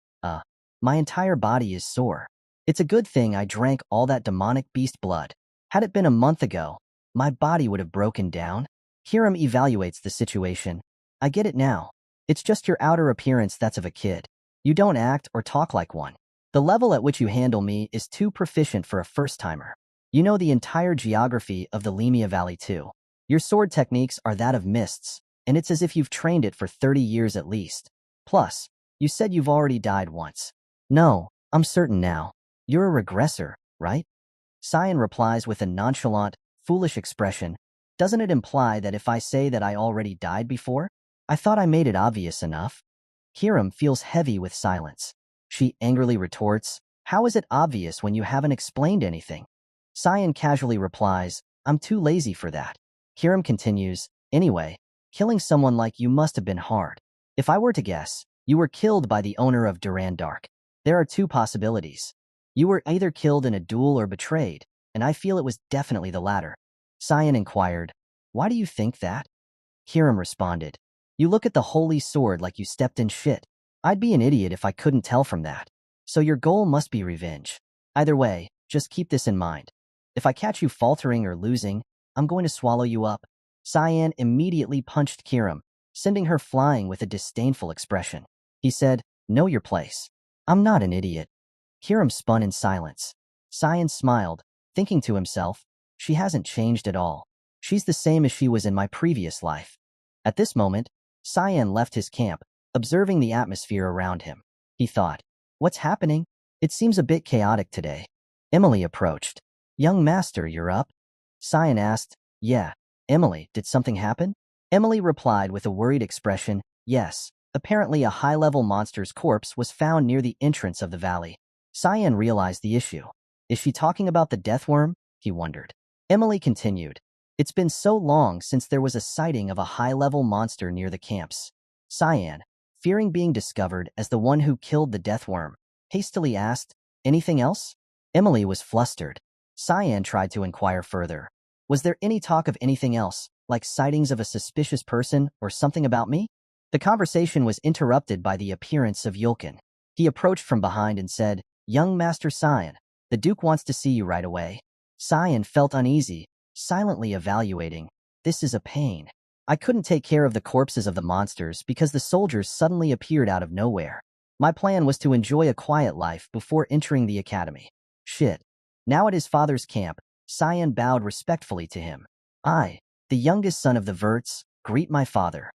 A: my entire body is sore. It's a good thing I drank all that demonic beast blood. Had it been a month ago, my body would have broken down. Kiram evaluates the situation. I get it now. It's just your outer appearance that's of a kid. You don't act or talk like one. The level at which you handle me is too proficient for a first-timer. You know the entire geography of the Lemia Valley too. Your sword techniques are that of mists, and it's as if you've trained it for 30 years at least. Plus, you said you've already died once. No, I'm certain now. You're a regressor, right? Cyan replies with a nonchalant, foolish expression. Doesn't it imply that if I say that I already died before? I thought I made it obvious enough. Kiram feels heavy with silence. She angrily retorts, How is it obvious when you haven't explained anything? Cyan casually replies, I'm too lazy for that. Kiram continues, Anyway, killing someone like you must have been hard. If I were to guess, you were killed by the owner of Duran Dark. There are two possibilities. You were either killed in a duel or betrayed, and I feel it was definitely the latter. Cyan inquired, Why do you think that? Kiram responded, You look at the holy sword like you stepped in shit. I'd be an idiot if I couldn't tell from that. So your goal must be revenge. Either way, just keep this in mind. If I catch you faltering or losing, I'm going to swallow you up. Cyan immediately punched Kiram, sending her flying with a disdainful expression. He said, Know your place. I'm not an idiot. Kiram spun in silence. Cyan smiled, thinking to himself, She hasn't changed at all. She's the same as she was in my previous life. At this moment, Cyan left his camp, observing the atmosphere around him. He thought, What's happening? It seems a bit chaotic today. Emily approached. Young master, you're up? Cyan asked, Yeah. Emily, did something happen? Emily replied with a worried expression, Yes. Apparently a high-level monster's corpse was found near the entrance of the valley. Cyan realized the issue. Is she talking about the deathworm? He wondered. Emily continued. It's been so long since there was a sighting of a high-level monster near the camps. Cyan, fearing being discovered as the one who killed the deathworm, hastily asked, Anything else? Emily was flustered. Cyan tried to inquire further. Was there any talk of anything else, like sightings of a suspicious person or something about me? The conversation was interrupted by the appearance of Yulkin. He approached from behind and said, Young Master Cyan, the Duke wants to see you right away. Cyan felt uneasy, silently evaluating. This is a pain. I couldn't take care of the corpses of the monsters because the soldiers suddenly appeared out of nowhere. My plan was to enjoy a quiet life before entering the academy. Shit. Now at his father's camp, Cyan bowed respectfully to him. I, the youngest son of the Verts, greet my father.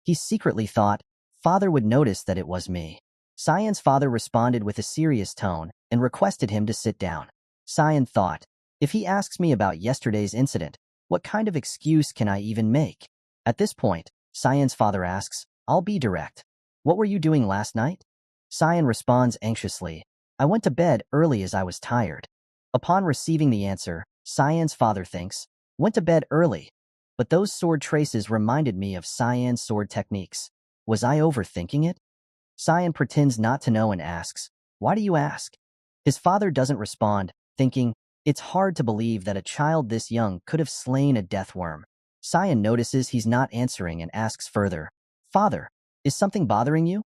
A: He secretly thought, Father would notice that it was me. Cyan's father responded with a serious tone and requested him to sit down. Cyan thought, if he asks me about yesterday's incident, what kind of excuse can I even make? At this point, Cyan's father asks, I'll be direct. What were you doing last night? Cyan responds anxiously, I went to bed early as I was tired. Upon receiving the answer, Cyan's father thinks, went to bed early. But those sword traces reminded me of Cyan's sword techniques. Was I overthinking it? Cyan pretends not to know and asks, Why do you ask? His father doesn't respond, thinking, it's hard to believe that a child this young could have slain a deathworm. Cyan notices he's not answering and asks further, Father, is something bothering you?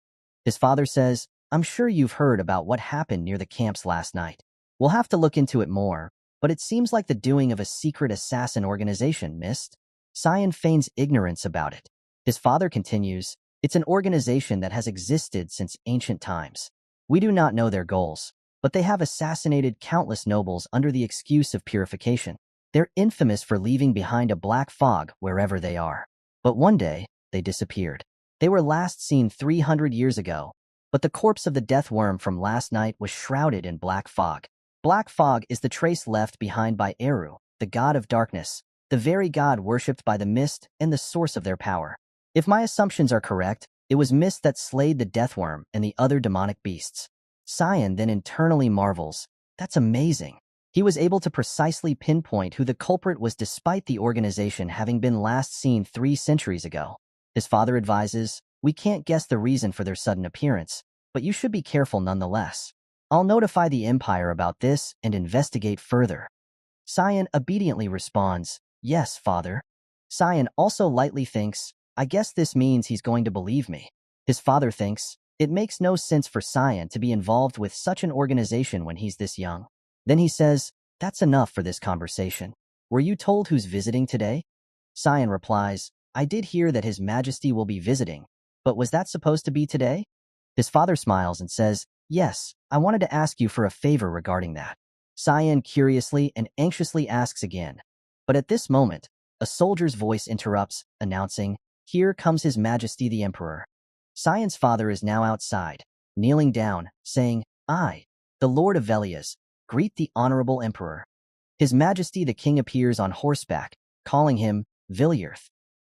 A: His father says, I'm sure you've heard about what happened near the camps last night. We'll have to look into it more, but it seems like the doing of a secret assassin organization, missed. Cyan feigns ignorance about it. His father continues, it's an organization that has existed since ancient times. We do not know their goals, but they have assassinated countless nobles under the excuse of purification. They're infamous for leaving behind a black fog wherever they are. But one day, they disappeared. They were last seen 300 years ago, but the corpse of the death worm from last night was shrouded in black fog. Black fog is the trace left behind by Eru, the god of darkness, the very god worshipped by the mist and the source of their power. If my assumptions are correct, it was Mist that slayed the Deathworm and the other demonic beasts. Cyan then internally marvels. That's amazing. He was able to precisely pinpoint who the culprit was despite the organization having been last seen 3 centuries ago. His father advises, we can't guess the reason for their sudden appearance, but you should be careful nonetheless. I'll notify the Empire about this and investigate further. Cyan obediently responds, yes, father. Cyan also lightly thinks, I guess this means he's going to believe me. His father thinks, it makes no sense for Cyan to be involved with such an organization when he's this young. Then he says, that's enough for this conversation. Were you told who's visiting today? Cyan replies, I did hear that His Majesty will be visiting, but was that supposed to be today? His father smiles and says, yes, I wanted to ask you for a favor regarding that. Cyan curiously and anxiously asks again, but at this moment, a soldier's voice interrupts, announcing, here comes His Majesty the Emperor. Cyan's father is now outside, kneeling down, saying, I, the Lord of Velias, greet the Honorable Emperor. His Majesty the King appears on horseback, calling him Villiers.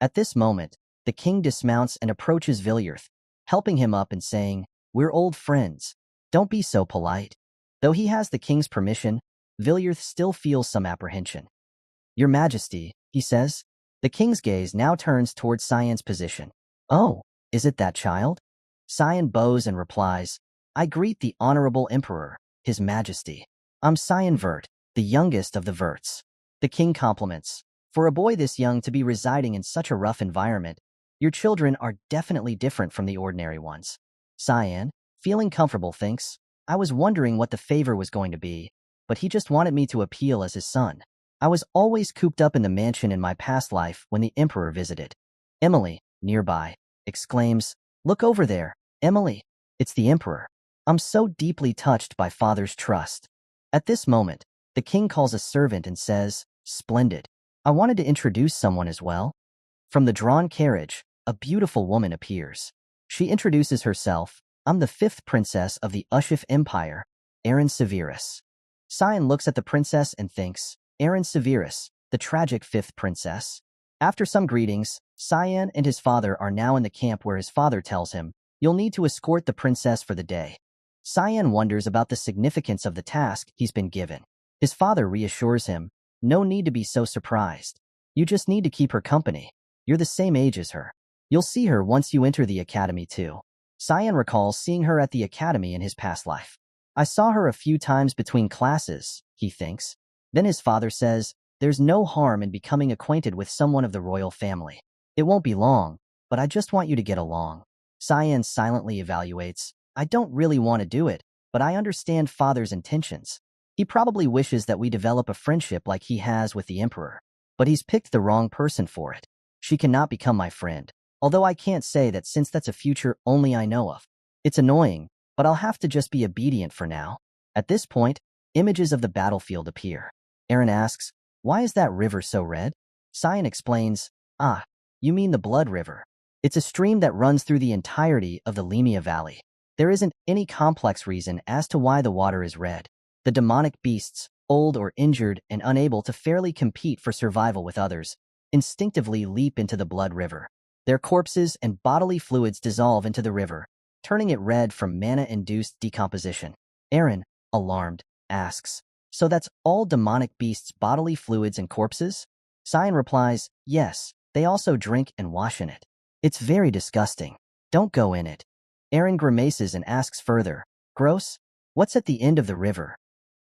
A: At this moment, the king dismounts and approaches Villiers, helping him up and saying, we're old friends. Don't be so polite. Though he has the king's permission, Villiers still feels some apprehension. Your Majesty, he says. The king's gaze now turns towards Cyan's position. Oh, is it that child? Cyan bows and replies, I greet the Honorable Emperor, His Majesty. I'm Cyan Vert, the youngest of the Verts. The king compliments. For a boy this young to be residing in such a rough environment, your children are definitely different from the ordinary ones. Cyan, feeling comfortable, thinks, I was wondering what the favor was going to be, but he just wanted me to appeal as his son. I was always cooped up in the mansion in my past life when the Emperor visited. Emily, nearby, exclaims, look over there, Emily. It's the Emperor. I'm so deeply touched by father's trust. At this moment, the king calls a servant and says, splendid. I wanted to introduce someone as well. From the drawn carriage, a beautiful woman appears. She introduces herself, I'm the 5th princess of the Ushif Empire, Erin Severus. Cyan looks at the princess and thinks, Erin Severus, the tragic 5th princess. After some greetings, Cyan and his father are now in the camp where his father tells him, you'll need to escort the princess for the day. Cyan wonders about the significance of the task he's been given. His father reassures him, no need to be so surprised. You just need to keep her company. You're the same age as her. You'll see her once you enter the academy too. Cyan recalls seeing her at the academy in his past life. I saw her a few times between classes, he thinks. Then his father says, there's no harm in becoming acquainted with someone of the royal family. It won't be long, but I just want you to get along. Cyan silently evaluates, I don't really want to do it, but I understand father's intentions. He probably wishes that we develop a friendship like he has with the Emperor, but he's picked the wrong person for it. She cannot become my friend, although I can't say that since that's a future only I know of. It's annoying, but I'll have to just be obedient for now. At this point, images of the battlefield appear. Erin asks, why is that river so red? Cyan explains, you mean the Blood River. It's a stream that runs through the entirety of the Lemia Valley. There isn't any complex reason as to why the water is red. The demonic beasts, old or injured and unable to fairly compete for survival with others, instinctively leap into the Blood River. Their corpses and bodily fluids dissolve into the river, turning it red from mana-induced decomposition. Erin, alarmed, asks, so that's all demonic beasts' bodily fluids and corpses? Cyan replies, yes, they also drink and wash in it. It's very disgusting. Don't go in it. Erin grimaces and asks further, gross? What's at the end of the river?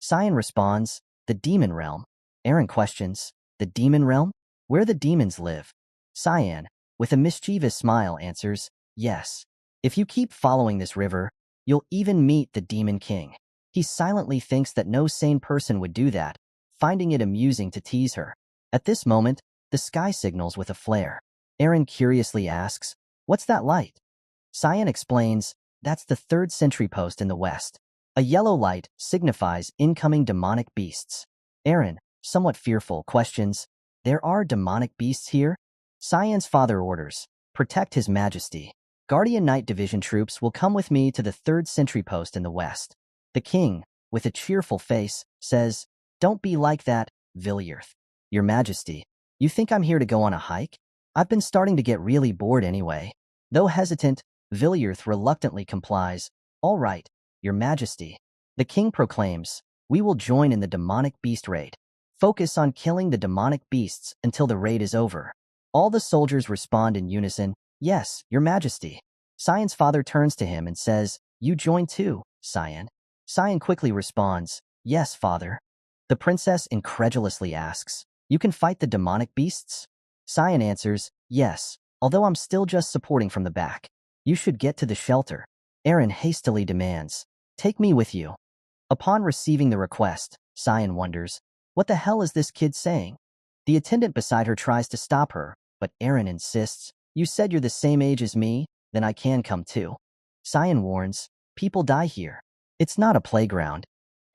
A: Cyan responds, the demon realm. Erin questions, the demon realm? Where the demons live? Cyan, with a mischievous smile, answers, yes. If you keep following this river, you'll even meet the Demon King. He silently thinks that no sane person would do that, finding it amusing to tease her. At this moment, the sky signals with a flare. Erin curiously asks, what's that light? Cyan explains, that's the 3rd sentry post in the west. A yellow light signifies incoming demonic beasts. Erin, somewhat fearful, questions, there are demonic beasts here? Cyan's father orders, protect His Majesty. Guardian Knight Division troops will come with me to the 3rd sentry post in the west. The king, with a cheerful face, says, don't be like that, Villiers. Your Majesty, you think I'm here to go on a hike? I've been starting to get really bored anyway. Though hesitant, Villiers reluctantly complies. All right, Your Majesty. The king proclaims, we will join in the demonic beast raid. Focus on killing the demonic beasts until the raid is over. All the soldiers respond in unison, yes, Your Majesty. Cyan's father turns to him and says, you join too, Cyan. Cyan quickly responds, yes, father. The princess incredulously asks, you can fight the demonic beasts? Cyan answers, yes, although I'm still just supporting from the back. You should get to the shelter. Eren hastily demands, take me with you. Upon receiving the request, Cyan wonders, what the hell is this kid saying? The attendant beside her tries to stop her, but Eren insists, you said you're the same age as me, then I can come too. Cyan warns, people die here. It's not a playground.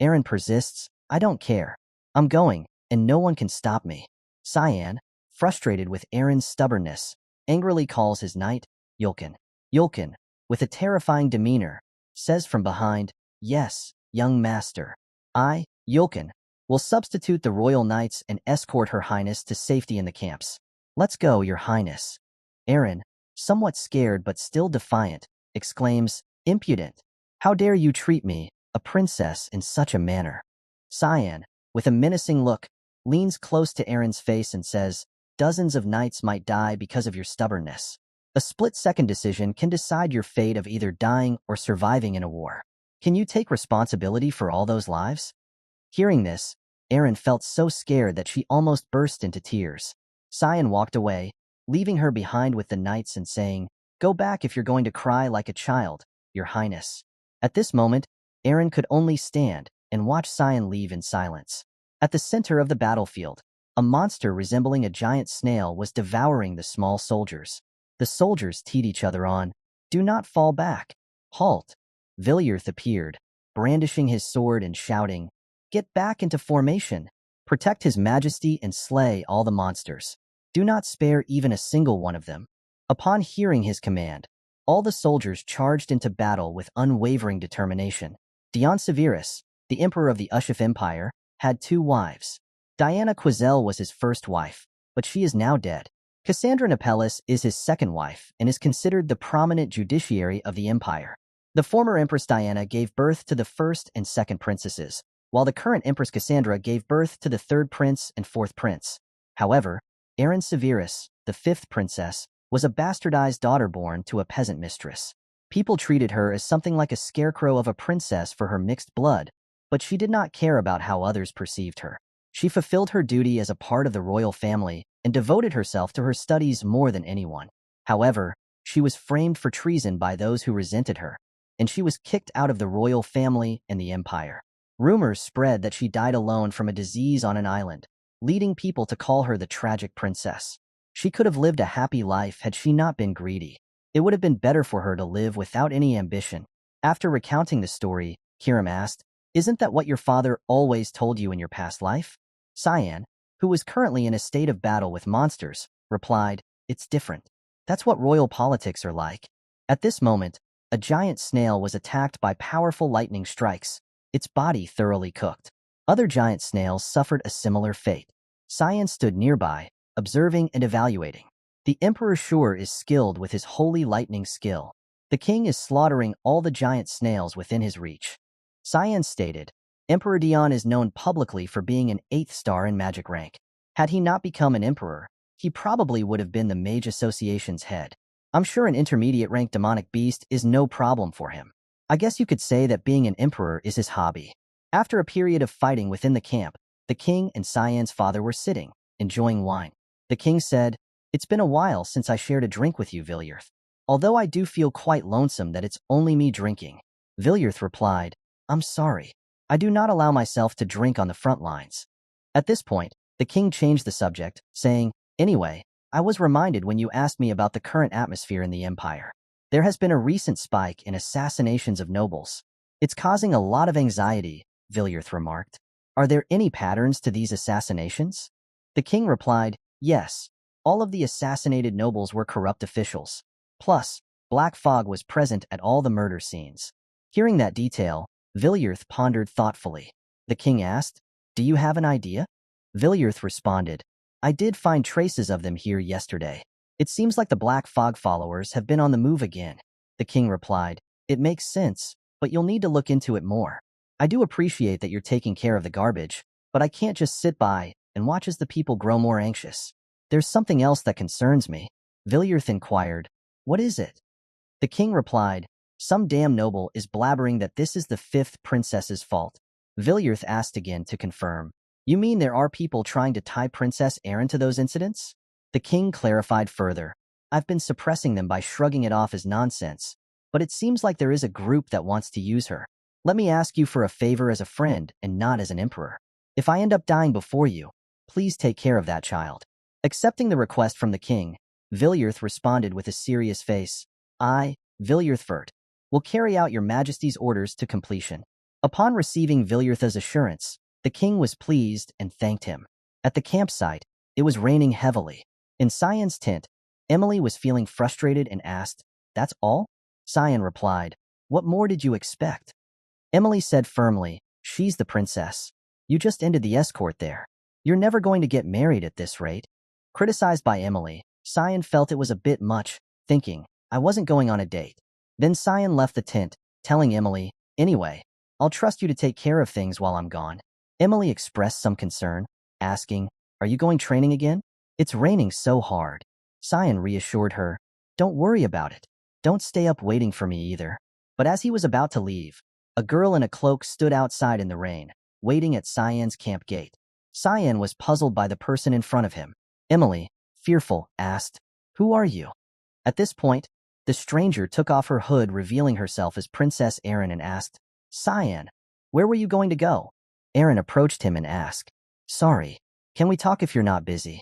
A: Eren persists, I don't care. I'm going, and no one can stop me. Cyan, frustrated with Eren's stubbornness, angrily calls his knight, Yulkin. Yulkin, with a terrifying demeanor, says from behind, yes, young master. I, Yulkin, will substitute the royal knights and escort Her Highness to safety in the camps. Let's go, Your Highness. Eren, somewhat scared but still defiant, exclaims, impudent. How dare you treat me, a princess, in such a manner? Cyan, with a menacing look, leans close to Eren's face and says, dozens of knights might die because of your stubbornness. A split-second decision can decide your fate of either dying or surviving in a war. Can you take responsibility for all those lives? Hearing this, Eren felt so scared that she almost burst into tears. Cyan walked away, leaving her behind with the knights and saying, go back if you're going to cry like a child, Your Highness. At this moment, Eren could only stand and watch Cyan leave in silence. At the center of the battlefield, a monster resembling a giant snail was devouring the small soldiers. The soldiers teed each other on, do not fall back. Halt. Villiers appeared, brandishing his sword and shouting, get back into formation. Protect His Majesty and slay all the monsters. Do not spare even a single one of them. Upon hearing his command, all the soldiers charged into battle with unwavering determination. Dion Severus, the emperor of the Ushif Empire, had 2 wives. Diana Quazel was his first wife, but she is now dead. Cassandra Nepellus is his second wife and is considered the prominent judiciary of the empire. The former Empress Diana gave birth to the first and second princesses, while the current Empress Cassandra gave birth to the third prince and fourth prince. However, Eren Severus, the 5th princess, was a bastardized daughter born to a peasant mistress. People treated her as something like a scarecrow of a princess for her mixed blood, but she did not care about how others perceived her. She fulfilled her duty as a part of the royal family and devoted herself to her studies more than anyone. However, she was framed for treason by those who resented her, and she was kicked out of the royal family and the empire. Rumors spread that she died alone from a disease on an island, leading people to call her the tragic princess. She could have lived a happy life had she not been greedy. It would have been better for her to live without any ambition. After recounting the story, Kiram asked, isn't that what your father always told you in your past life? Cyan, who was currently in a state of battle with monsters, replied, it's different. That's what royal politics are like. At this moment, a giant snail was attacked by powerful lightning strikes, its body thoroughly cooked. Other giant snails suffered a similar fate. Cyan stood nearby, observing and evaluating. The Emperor Shur is skilled with his holy lightning skill. The king is slaughtering all the giant snails within his reach. Cyan stated, Emperor Dion is known publicly for being an 8th star in magic rank. Had he not become an emperor, he probably would have been the Mage Association's head. I'm sure an intermediate rank demonic beast is no problem for him. I guess you could say that being an emperor is his hobby. After a period of fighting within the camp, the king and Cyan's father were sitting, enjoying wine. The king said, it's been a while since I shared a drink with you, Villiers. Although I do feel quite lonesome that it's only me drinking. Villiers replied, I'm sorry. I do not allow myself to drink on the front lines. At this point, the king changed the subject, saying, anyway, I was reminded when you asked me about the current atmosphere in the empire. There has been a recent spike in assassinations of nobles. It's causing a lot of anxiety, Villiers remarked. Are there any patterns to these assassinations? The king replied, yes. All of the assassinated nobles were corrupt officials. Plus, black fog was present at all the murder scenes. Hearing that detail, Villiers pondered thoughtfully. The king asked, do you have an idea? Villiers responded, I did find traces of them here yesterday. It seems like the Black Fog followers have been on the move again. The king replied, "It makes sense, but you'll need to look into it more. I do appreciate that you're taking care of the garbage, but I can't just sit by and watch as the people grow more anxious. There's something else that concerns me." Villiers inquired, "What is it?" The king replied, "Some damn noble is blabbering that this is the fifth princess's fault." Villiers asked again to confirm, "You mean there are people trying to tie Princess Erin to those incidents?" The king clarified further, "I've been suppressing them by shrugging it off as nonsense, but it seems like there is a group that wants to use her. Let me ask you for a favor as a friend and not as an emperor. If I end up dying before you, please take care of that child." Accepting the request from the king, Villiers responded with a serious face, "I, Villiers, will carry out your majesty's orders to completion." Upon receiving Villiers' assurance, the king was pleased and thanked him. At the campsite, it was raining heavily. In Cyan's tent, Emily was feeling frustrated and asked, "That's all?" Cyan replied, "What more did you expect?" Emily said firmly, "She's the princess. You just ended the escort there. You're never going to get married at this rate." Criticized by Emily, Cyan felt it was a bit much, thinking, "I wasn't going on a date." Then Cyan left the tent, telling Emily, "Anyway, I'll trust you to take care of things while I'm gone." Emily expressed some concern, asking, "Are you going training again? It's raining so hard." Cyan reassured her, "Don't worry about it. Don't stay up waiting for me either." But as he was about to leave, a girl in a cloak stood outside in the rain, waiting at Cyan's camp gate. Cyan was puzzled by the person in front of him. Emily, fearful, asked, "Who are you?" At this point, the stranger took off her hood, revealing herself as Princess Erin, and asked, "Cyan, where were you going to go?" Erin approached him and asked, "Sorry, can we talk if you're not busy?"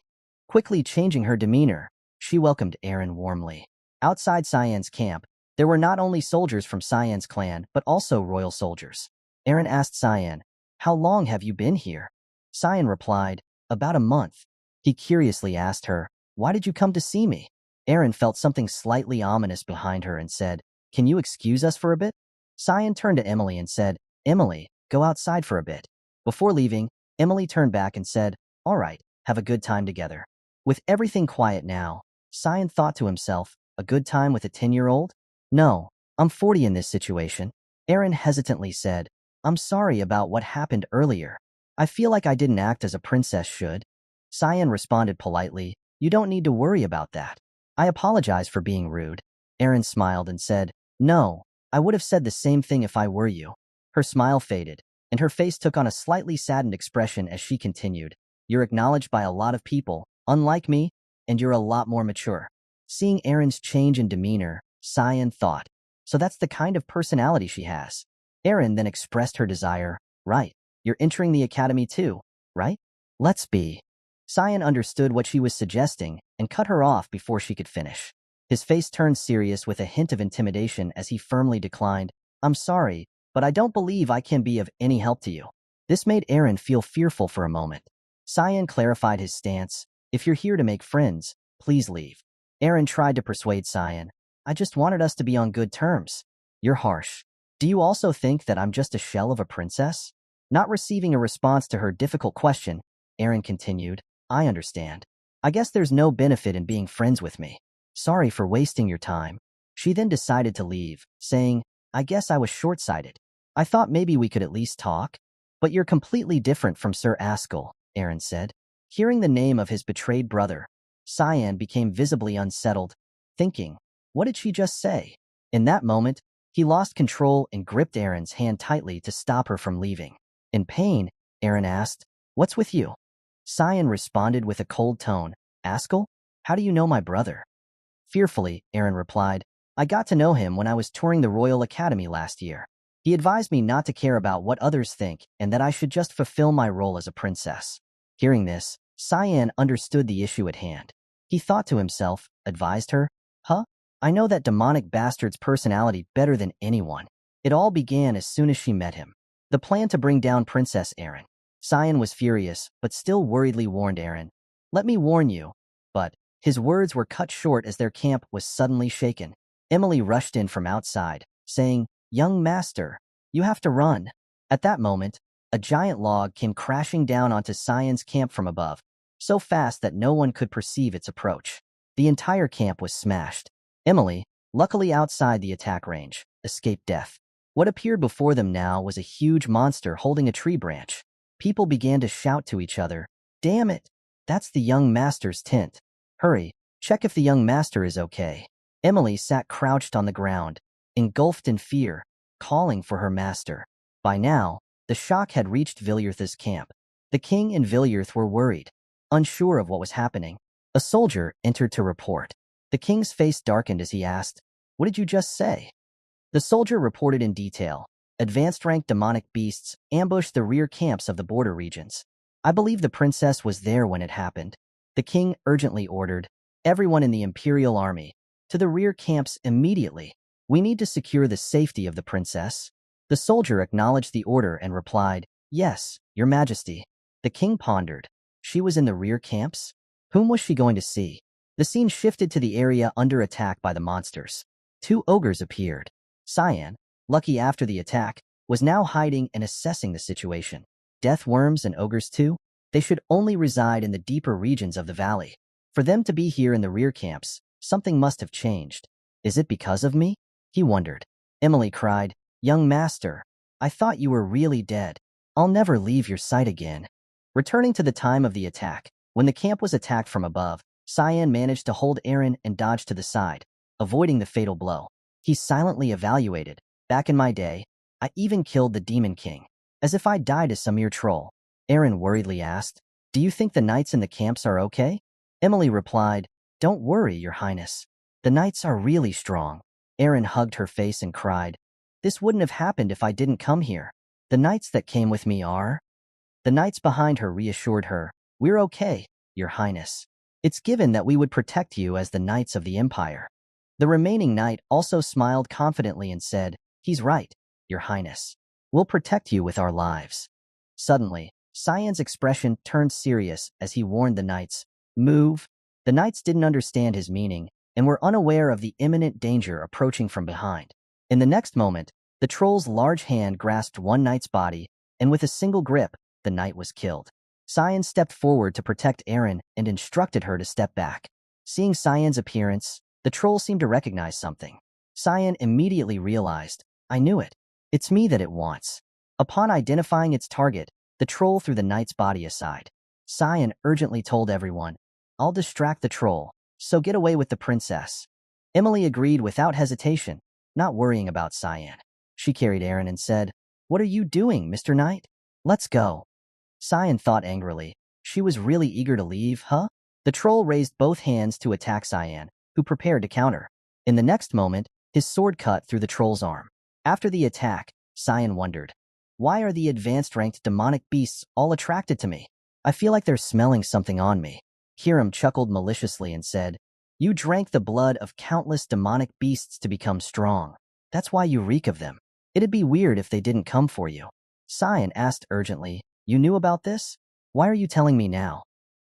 A: Quickly changing her demeanor, she welcomed Erin warmly. Outside Cyan's camp, there were not only soldiers from Cyan's clan, but also royal soldiers. Erin asked Cyan, "How long have you been here?" Cyan replied, "About a month." He curiously asked her, "Why did you come to see me?" Erin felt something slightly ominous behind her and said, "Can you excuse us for a bit?" Cyan turned to Emily and said, "Emily, go outside for a bit." Before leaving, Emily turned back and said, "All right, have a good time together." With everything quiet now, Cyan thought to himself, "A good time with a 10-year-old? No, I'm 40 in this situation." Erin hesitantly said, "I'm sorry about what happened earlier. I feel like I didn't act as a princess should." Cyan responded politely, "You don't need to worry about that. I apologize for being rude." Erin smiled and said, "No, I would have said the same thing if I were you." Her smile faded, and her face took on a slightly saddened expression as she continued, "You're acknowledged by a lot of people, unlike me, and you're a lot more mature." Seeing Erin's change in demeanor, Cyan thought, "So that's the kind of personality she has." Erin then expressed her desire, "Right, you're entering the academy too, right? Let's be." Cyan understood what she was suggesting and cut her off before she could finish. His face turned serious with a hint of intimidation as he firmly declined, "I'm sorry, but I don't believe I can be of any help to you." This made Erin feel fearful for a moment. Cyan clarified his stance, "If you're here to make friends, please leave." Erin tried to persuade Cyan, "I just wanted us to be on good terms." "You're harsh. Do you also think that I'm just a shell of a princess?" Not receiving a response to her difficult question, Erin continued, "I understand. I guess there's no benefit in being friends with me. Sorry for wasting your time." She then decided to leave, saying, "I guess I was short-sighted. I thought maybe we could at least talk." "But you're completely different from Sir Ascal," Erin said. Hearing the name of his betrayed brother, Cyan became visibly unsettled, thinking, what did she just say? In that moment, he lost control and gripped Erin's hand tightly to stop her from leaving. In pain, Erin asked, "What's with you?" Cyan responded with a cold tone, "Ascal, how do you know my brother?" Fearfully, Erin replied, "I got to know him when I was touring the Royal Academy last year. He advised me not to care about what others think and that I should just fulfill my role as a princess." Hearing this, Cyan understood the issue at hand. He thought to himself, advised her, "Huh? I know that demonic bastard's personality better than anyone." It all began as soon as she met him. The plan to bring down Princess Erin. Cyan was furious, but still worriedly warned Erin, "Let me warn you." But his words were cut short as their camp was suddenly shaken. Emily rushed in from outside, saying, "Young master, you have to run." At that moment, a giant log came crashing down onto Cyan's camp from above, so fast that no one could perceive its approach. The entire camp was smashed. Emily, luckily outside the attack range, escaped death. What appeared before them now was a huge monster holding a tree branch. People began to shout to each other, "Damn it! That's the young master's tent. Hurry, check if the young master is okay." Emily sat crouched on the ground, engulfed in fear, calling for her master. By now, the shock had reached Villiers' camp. The king and Villiers were worried, unsure of what was happening. A soldier entered to report. The king's face darkened as he asked, "What did you just say?" The soldier reported in detail. Advanced rank demonic beasts ambushed the rear camps of the border regions. "I believe the princess was there when it happened." The king urgently ordered, "Everyone in the Imperial army, to the rear camps immediately. We need to secure the safety of the princess." The soldier acknowledged the order and replied, "Yes, Your Majesty." The king pondered. She was in the rear camps? Whom was she going to see? The scene shifted to the area under attack by the monsters. Two ogres appeared. Cyan, lucky after the attack, was now hiding and assessing the situation. Death worms and ogres too? They should only reside in the deeper regions of the valley. For them to be here in the rear camps, something must have changed. Is it because of me? He wondered. Emily cried, "Young master, I thought you were really dead. I'll never leave your sight again." Returning to the time of the attack, when the camp was attacked from above, Cyan managed to hold Aaron and dodge to the side, avoiding the fatal blow. He silently evaluated, "Back in my day, I even killed the Demon King, as if I died as some mere troll." Aaron worriedly asked, "Do you think the knights in the camps are okay?" Emily replied, "Don't worry, Your Highness. The knights are really strong." Aaron hugged her face and cried, "This wouldn't have happened if I didn't come here. The knights that came with me are—" The knights behind her reassured her, "We're okay, Your Highness. It's given that we would protect you as the knights of the Empire." The remaining knight also smiled confidently and said, "He's right, Your Highness. We'll protect you with our lives." Suddenly, Cyan's expression turned serious as he warned the knights, "Move." The knights didn't understand his meaning and were unaware of the imminent danger approaching from behind. In the next moment, the troll's large hand grasped one knight's body, and with a single grip, the knight was killed. Cyan stepped forward to protect Aaron and instructed her to step back. Seeing Cyan's appearance, the troll seemed to recognize something. Cyan immediately realized, "I knew it. It's me that it wants." Upon identifying its target, the troll threw the knight's body aside. Cyan urgently told everyone, "I'll distract the troll, so get away with the princess." Emily agreed without hesitation, not worrying about Cyan. She carried Aaron and said, "What are you doing, Mr. Knight? Let's go." Cyan thought angrily. She was really eager to leave, huh? The troll raised both hands to attack Cyan, who prepared to counter. In the next moment, his sword cut through the troll's arm. After the attack, Cyan wondered, "Why are the advanced-ranked demonic beasts all attracted to me? I feel like they're smelling something on me." Kiram chuckled maliciously and said, "You drank the blood of countless demonic beasts to become strong. That's why you reek of them. It'd be weird if they didn't come for you." Cyan asked urgently, "You knew about this? Why are you telling me now?"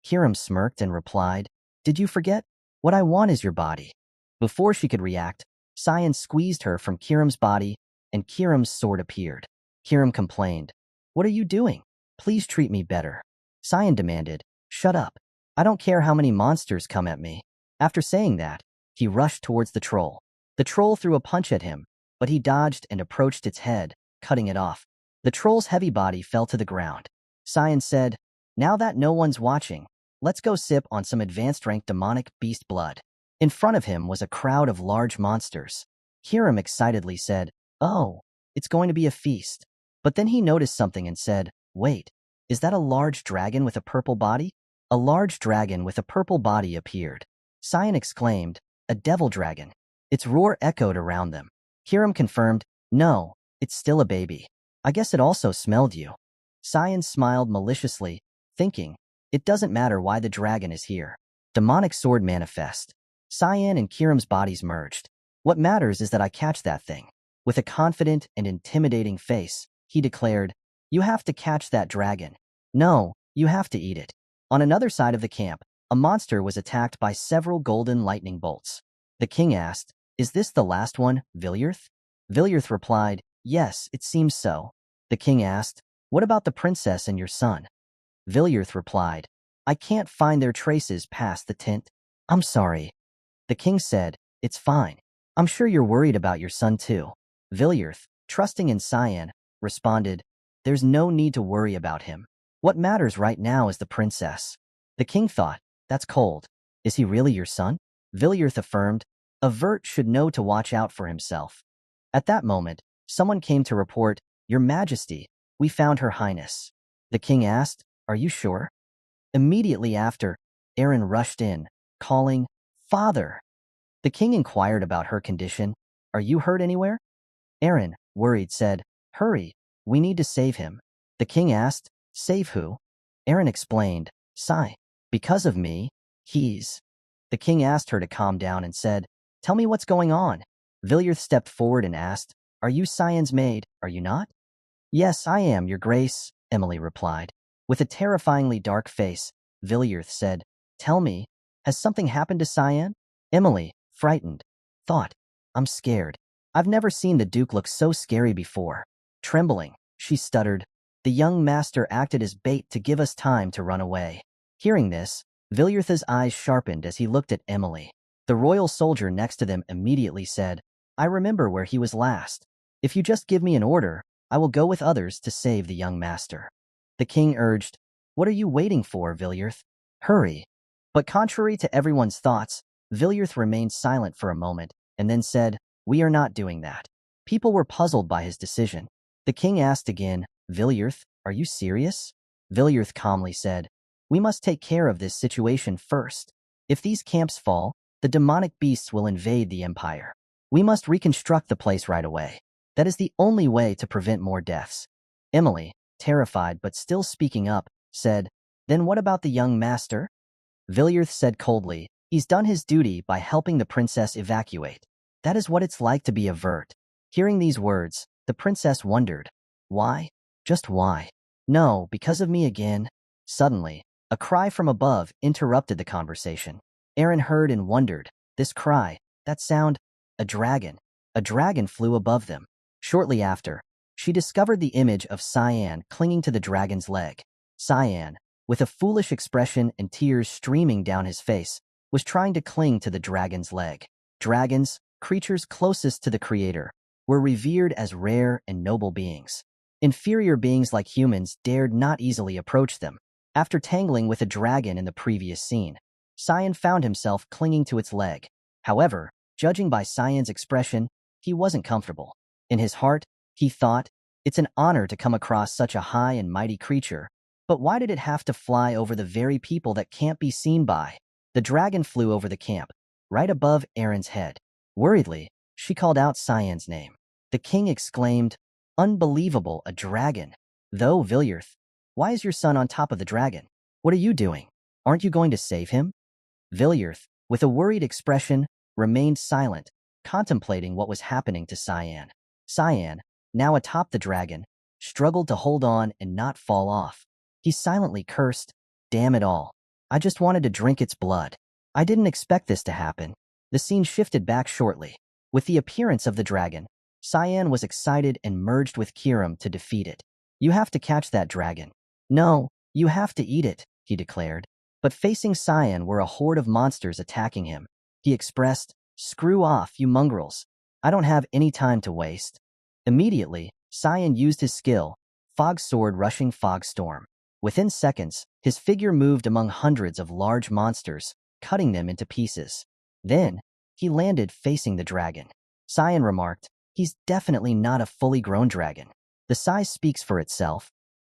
A: Kiram smirked and replied, "Did you forget? What I want is your body." Before she could react, Cyan squeezed her from Kiram's body, and Kiram's sword appeared. Kiram complained, "What are you doing? Please treat me better." Cyan demanded, "Shut up. I don't care how many monsters come at me." After saying that, he rushed towards the troll. The troll threw a punch at him, but he dodged and approached its head, cutting it off. The troll's heavy body fell to the ground. Cyan said, "Now that no one's watching, let's go sip on some advanced-rank demonic beast blood." In front of him was a crowd of large monsters. Kiram excitedly said, "Oh, it's going to be a feast." But then he noticed something and said, "Wait, is that a large dragon with a purple body?" A large dragon with a purple body appeared. Cyan exclaimed, "A devil dragon." Its roar echoed around them. Kiram confirmed, "No, it's still a baby. I guess it also smelled you." Cyan smiled maliciously, thinking, "It doesn't matter why the dragon is here. Demonic sword manifest." Cyan and Kiram's bodies merged. "What matters is that I catch that thing." With a confident and intimidating face, he declared, "You have to catch that dragon. No, you have to eat it." On another side of the camp, a monster was attacked by several golden lightning bolts. The king asked, "Is this the last one, Villiers?" Villiers replied, "Yes, it seems so." The king asked, "What about the princess and your son?" Villiers replied, "I can't find their traces past the tent." I'm sorry. The king said, it's fine. I'm sure you're worried about your son too. Villiers, trusting in Cyan, responded, there's no need to worry about him. What matters right now is the princess. The king thought, that's cold. Is he really your son? Villiers affirmed, a Vert should know to watch out for himself. At that moment, someone came to report, Your Majesty, we found Her Highness. The king asked, are you sure? Immediately after, Aaron rushed in, calling, Father! The king inquired about her condition. Are you hurt anywhere? Aaron, worried, said, hurry, we need to save him. The king asked, save who? Aaron explained, sigh. Because of me, he's... The king asked her to calm down and said, tell me what's going on. Villiers stepped forward and asked, are you Cyan's maid, are you not? Yes, I am, your grace, Emily replied. With a terrifyingly dark face, Villiers said, tell me, has something happened to Cyan? Emily, frightened, thought, I'm scared. I've never seen the Duke look so scary before. Trembling, she stuttered, the young master acted as bait to give us time to run away. Hearing this, Villiers' eyes sharpened as he looked at Emily. The royal soldier next to them immediately said, I remember where he was last. If you just give me an order, I will go with others to save the young master. The king urged, what are you waiting for, Villiers? Hurry. But contrary to everyone's thoughts, Villiers remained silent for a moment and then said, we are not doing that. People were puzzled by his decision. The king asked again, Villiers, are you serious? Villiers calmly said, we must take care of this situation first. If these camps fall, the demonic beasts will invade the empire. We must reconstruct the place right away. That is the only way to prevent more deaths. Emily, terrified but still speaking up, said, then what about the young master? Villiers said coldly, he's done his duty by helping the princess evacuate. That is what it's like to be a Vert. Hearing these words, the princess wondered. Why? Just why? No, because of me again. Suddenly, a cry from above interrupted the conversation. Aaron heard and wondered. This cry, that sound, a dragon. A dragon flew above them. Shortly after, she discovered the image of Cyan clinging to the dragon's leg. Cyan, with a foolish expression and tears streaming down his face, was trying to cling to the dragon's leg. Dragons, creatures closest to the creator, were revered as rare and noble beings. Inferior beings like humans dared not easily approach them. After tangling with a dragon in the previous scene, Cyan found himself clinging to its leg. However, judging by Cyan's expression, he wasn't comfortable. In his heart, he thought, it's an honor to come across such a high and mighty creature, but why did it have to fly over the very people that can't be seen by? The dragon flew over the camp, right above Aaron's head. Worriedly, she called out Cyan's name. The king exclaimed, unbelievable, a dragon. Though, Villiers, why is your son on top of the dragon? What are you doing? Aren't you going to save him? Villiers, with a worried expression, remained silent, contemplating what was happening to Cyan. Cyan, now atop the dragon, struggled to hold on and not fall off. He silently cursed, damn it all. I just wanted to drink its blood. I didn't expect this to happen. The scene shifted back shortly. With the appearance of the dragon, Cyan was excited and merged with Kiram to defeat it. You have to catch that dragon. No, you have to eat it, he declared. But facing Cyan were a horde of monsters attacking him. He expressed, screw off, you mongrels. I don't have any time to waste. Immediately, Cyan used his skill, Fog Sword rushing Fog Storm. Within seconds, his figure moved among hundreds of large monsters, cutting them into pieces. Then, he landed facing the dragon. Cyan remarked, he's definitely not a fully grown dragon. The size speaks for itself.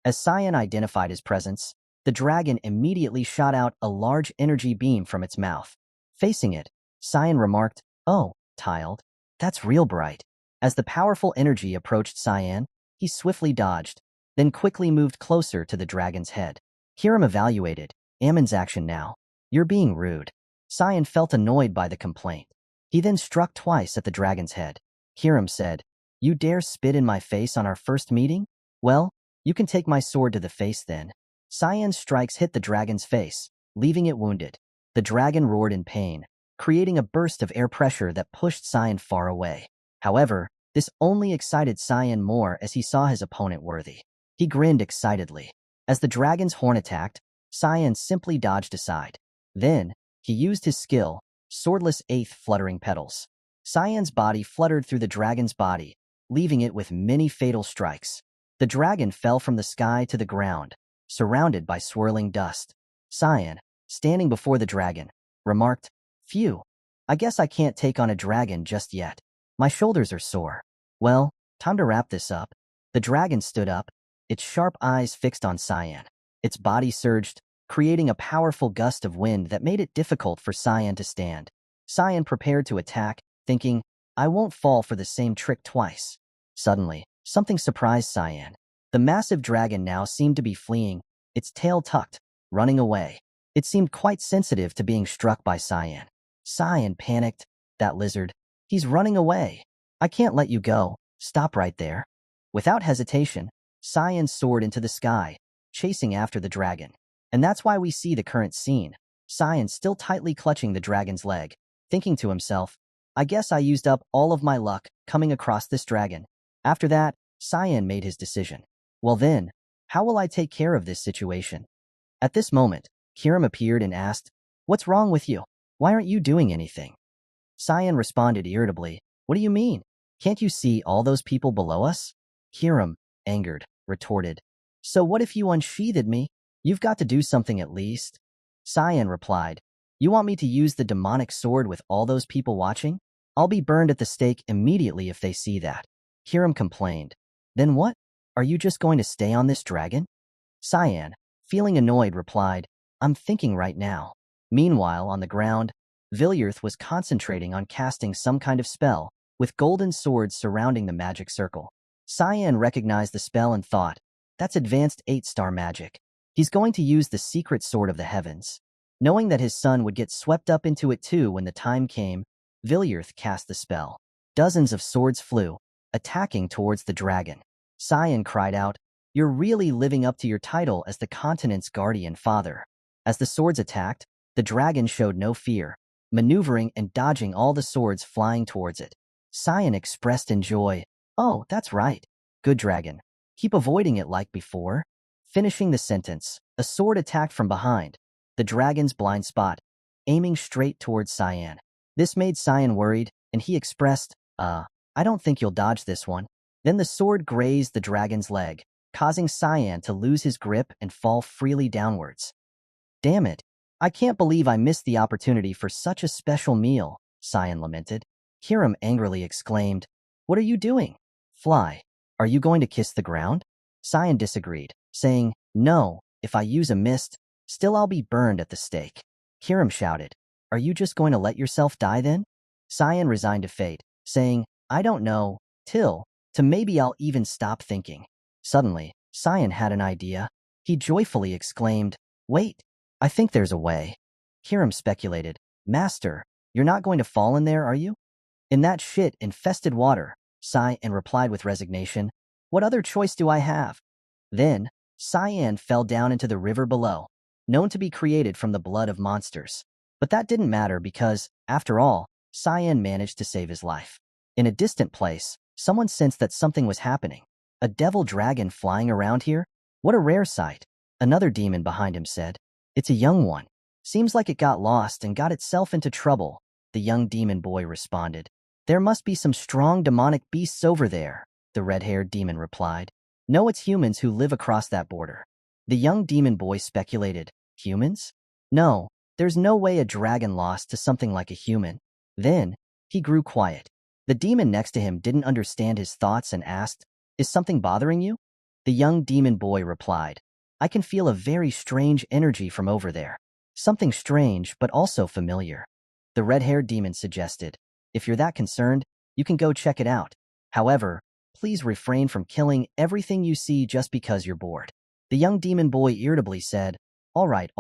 A: As Cyan identified his presence, the dragon immediately shot out a large energy beam from its mouth. Facing it, Cyan remarked, oh, tiled. That's real bright. As the powerful energy approached Cyan, he swiftly dodged, then quickly moved closer to the dragon's head. Kiram evaluated, Ammon's action now. You're being rude. Cyan felt annoyed by the complaint. He then struck twice at the dragon's head. Kiram said, you dare spit in my face on our first meeting? Well, you can take my sword to the face then. Cyan's strikes hit the dragon's face, leaving it wounded. The dragon roared in pain, creating a burst of air pressure that pushed Cyan far away. However, this only excited Cyan more as he saw his opponent worthy. He grinned excitedly. As the dragon's horn attacked, Cyan simply dodged aside. Then, He used his skill, swordless eighth fluttering petals. Cyan's body fluttered through the dragon's body, leaving it with many fatal strikes. The dragon fell from the sky to the ground, surrounded by swirling dust. Cyan, standing before the dragon, remarked, "Phew, I guess I can't take on a dragon just yet. My shoulders are sore. Well, time to wrap this up." The dragon stood up, its sharp eyes fixed on Cyan. Its body surged, creating a powerful gust of wind that made it difficult for Cyan to stand. Cyan prepared to attack, thinking, "I won't fall for the same trick twice." Suddenly, something surprised Cyan. The massive dragon now seemed to be fleeing, its tail tucked, running away. It seemed quite sensitive to being struck by Cyan. Cyan panicked. "That lizard. He's running away. I can't let you go. Stop right there." Without hesitation, Cyan soared into the sky, chasing after the dragon. And that's why we see the current scene. Cyan still tightly clutching the dragon's leg, thinking to himself, "I guess I used up all of my luck coming across this dragon." After that, Cyan made his decision. Well then, how will I take care of this situation? At this moment, Kiram appeared and asked, "What's wrong with you? Why aren't you doing anything?" Cyan responded irritably, "What do you mean? Can't you see all those people below us?" Kiram, angered, retorted, "So what if you unsheathed me? You've got to do something at least." Cyan replied, "You want me to use the demonic sword with all those people watching? I'll be burned at the stake immediately if they see that." Kiram complained, "Then what? Are you just going to stay on this dragon?" Cyan, feeling annoyed, replied, "I'm thinking right now." Meanwhile, on the ground, Villiers was concentrating on casting some kind of spell, with golden swords surrounding the magic circle. Cyan recognized the spell and thought, "That's advanced 8-star magic. He's going to use the secret sword of the heavens." Knowing that his son would get swept up into it too when the time came, Villiers cast the spell. Dozens of swords flew, attacking towards the dragon. Cyan cried out, "You're really living up to your title as the continent's guardian father." As the swords attacked, the dragon showed no fear, maneuvering and dodging all the swords flying towards it. Cyan expressed in joy, "Oh, that's right. Good dragon. Keep avoiding it like before." Finishing the sentence, a sword attacked from behind, the dragon's blind spot, aiming straight towards Cyan. This made Cyan worried, and he expressed, "I don't think you'll dodge this one." Then the sword grazed the dragon's leg, causing Cyan to lose his grip and fall freely downwards. "Damn it. I can't believe I missed the opportunity for such a special meal," Cyan lamented. Kiram angrily exclaimed, "What are you doing? Fly. Are you going to kiss the ground?" Cyan disagreed, saying, "No, if I use a mist, still I'll be burned at the stake." Kiram shouted, "Are you just going to let yourself die then?" Cyan resigned to fate, saying, "I don't know, to maybe I'll even stop thinking." Suddenly, Cyan had an idea. He joyfully exclaimed, "Wait, I think there's a way." Kiram speculated, "Master, you're not going to fall in there, are you?" "In that shit-infested water," Cyan replied with resignation. "What other choice do I have?" Then, Cyan fell down into the river below, known to be created from the blood of monsters. But that didn't matter because, after all, Cyan managed to save his life. In a distant place, someone sensed that something was happening. "A devil dragon flying around here? What a rare sight." Another demon behind him said, "It's a young one. Seems like it got lost and got itself into trouble." The young demon boy responded, "There must be some strong demonic beasts over there," the red-haired demon replied. "No, it's humans who live across that border." The young demon boy speculated, "Humans? No, there's no way a dragon lost to something like a human." Then, he grew quiet. The demon next to him didn't understand his thoughts and asked, "Is something bothering you?" The young demon boy replied, "I can feel a very strange energy from over there. Something strange, but also familiar." The red-haired demon suggested, "If you're that concerned, you can go check it out. However, please refrain from killing everything you see just because you're bored." The young demon boy irritably said, all right,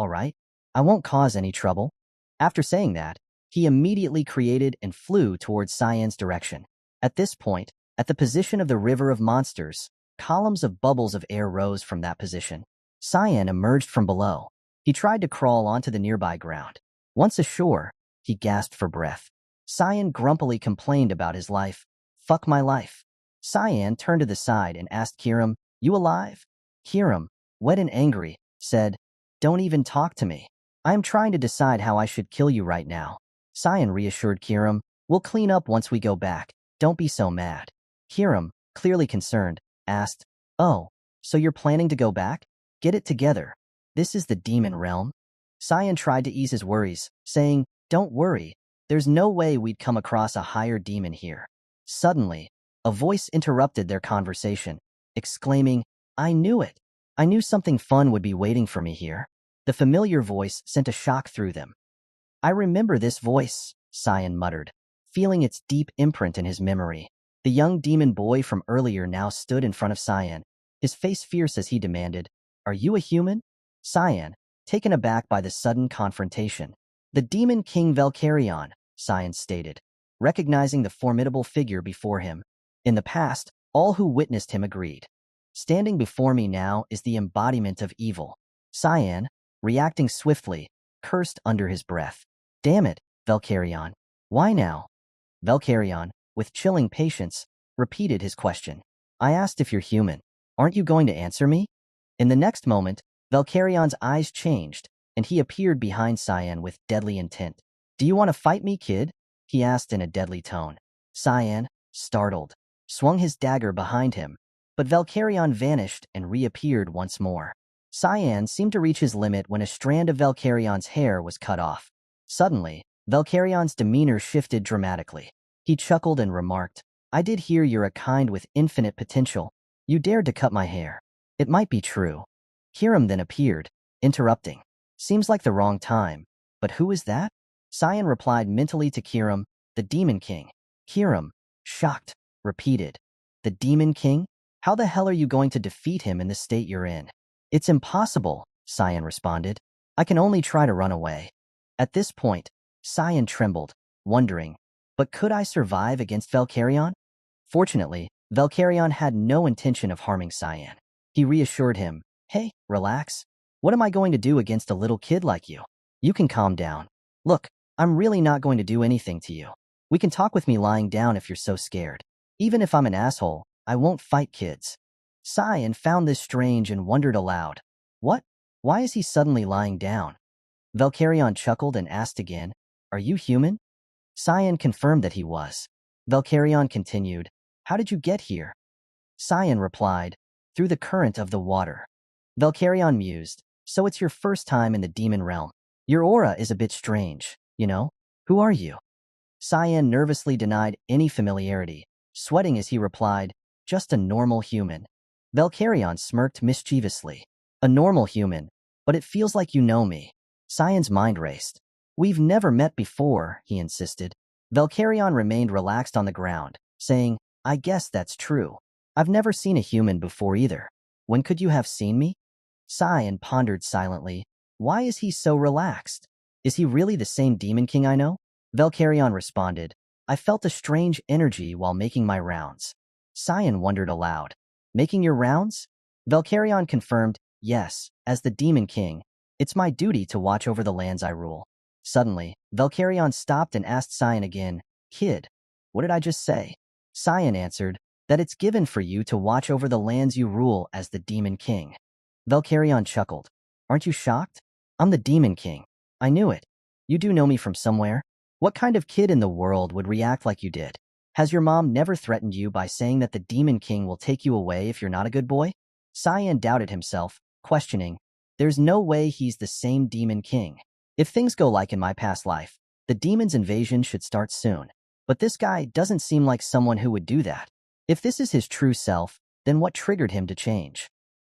A: I won't cause any trouble." After saying that, he immediately created and flew towards Cyan's direction. At this point, at the position of the river of monsters, columns of bubbles of air rose from that position. Cyan emerged from below. He tried to crawl onto the nearby ground. Once ashore, he gasped for breath. Cyan grumpily complained about his life. "Fuck my life." Cyan turned to the side and asked Kiram, "You alive?" Kiram, wet and angry, said, "Don't even talk to me." I am trying to decide how I should kill you right now. Cyan reassured Kiram. We'll clean up once we go back. Don't be so mad. Kiram, clearly concerned, asked, Oh, so you're planning to go back? Get it together. This is the demon realm. Cyan tried to ease his worries, saying, Don't worry. There's no way we'd come across a higher demon here. Suddenly, a voice interrupted their conversation, exclaiming, I knew it. I knew something fun would be waiting for me here. The familiar voice sent a shock through them. I remember this voice, Cyan muttered, feeling its deep imprint in his memory. The young demon boy from earlier now stood in front of Cyan, his face fierce as he demanded, Are you a human? Cyan, taken aback by the sudden confrontation. The demon king Velkarion, Cyan stated, recognizing the formidable figure before him. In the past, all who witnessed him agreed. Standing before me now is the embodiment of evil. Cyan, reacting swiftly, cursed under his breath. Damn it, Velkarion. Why now? Velkarion, with chilling patience, repeated his question. I asked if you're human. Aren't you going to answer me? In the next moment, Velkarion's eyes changed, and he appeared behind Cyan with deadly intent. Do you want to fight me, kid? He asked in a deadly tone. Cyan, startled, swung his dagger behind him, but Velkarion vanished and reappeared once more. Cyan seemed to reach his limit when a strand of Velkarion's hair was cut off. Suddenly, Velkarion's demeanor shifted dramatically. He chuckled and remarked, I did hear you're a kind with infinite potential. You dared to cut my hair. It might be true. Kiram then appeared, interrupting. Seems like the wrong time. But who is that? Cyan replied mentally to Kiram, the Demon King. Kiram, shocked, repeated. The Demon King? How the hell are you going to defeat him in the state you're in? It's impossible, Cyan responded. I can only try to run away. At this point, Cyan trembled, wondering, but could I survive against Velkarion? Fortunately, Velkarion had no intention of harming Cyan. He reassured him, Hey, relax. What am I going to do against a little kid like you? You can calm down. Look, I'm really not going to do anything to you. We can talk with me lying down if you're so scared. Even if I'm an asshole, I won't fight kids. Cyan found this strange and wondered aloud. What? Why is he suddenly lying down? Velkarion chuckled and asked again, Are you human? Cyan confirmed that he was. Velkarion continued, How did you get here? Cyan replied, Through the current of the water. Velkarion mused, So it's your first time in the demon realm. Your aura is a bit strange, you know? Who are you? Cyan nervously denied any familiarity, sweating as he replied, Just a normal human. Velkarion smirked mischievously. A normal human, but it feels like you know me. Cyan's mind raced. We've never met before, he insisted. Velkarion remained relaxed on the ground, saying, I guess that's true. I've never seen a human before either. When could you have seen me? Cyan pondered silently. Why is he so relaxed? Is he really the same Demon King I know? Velkarion responded, I felt a strange energy while making my rounds. Cyan wondered aloud. Making your rounds? Velkarion confirmed, Yes, as the Demon King. It's my duty to watch over the lands I rule. Suddenly, Velkarion stopped and asked Cyan again, Kid, what did I just say? Cyan answered, That it's given for you to watch over the lands you rule as the Demon King. Velkarion chuckled. Aren't you shocked? I'm the Demon King. I knew it. You do know me from somewhere? What kind of kid in the world would react like you did? Has your mom never threatened you by saying that the Demon King will take you away if you're not a good boy? Cyan doubted himself, questioning, There's no way he's the same Demon King. If things go like in my past life, the demon's invasion should start soon. But this guy doesn't seem like someone who would do that. If this is his true self, then what triggered him to change?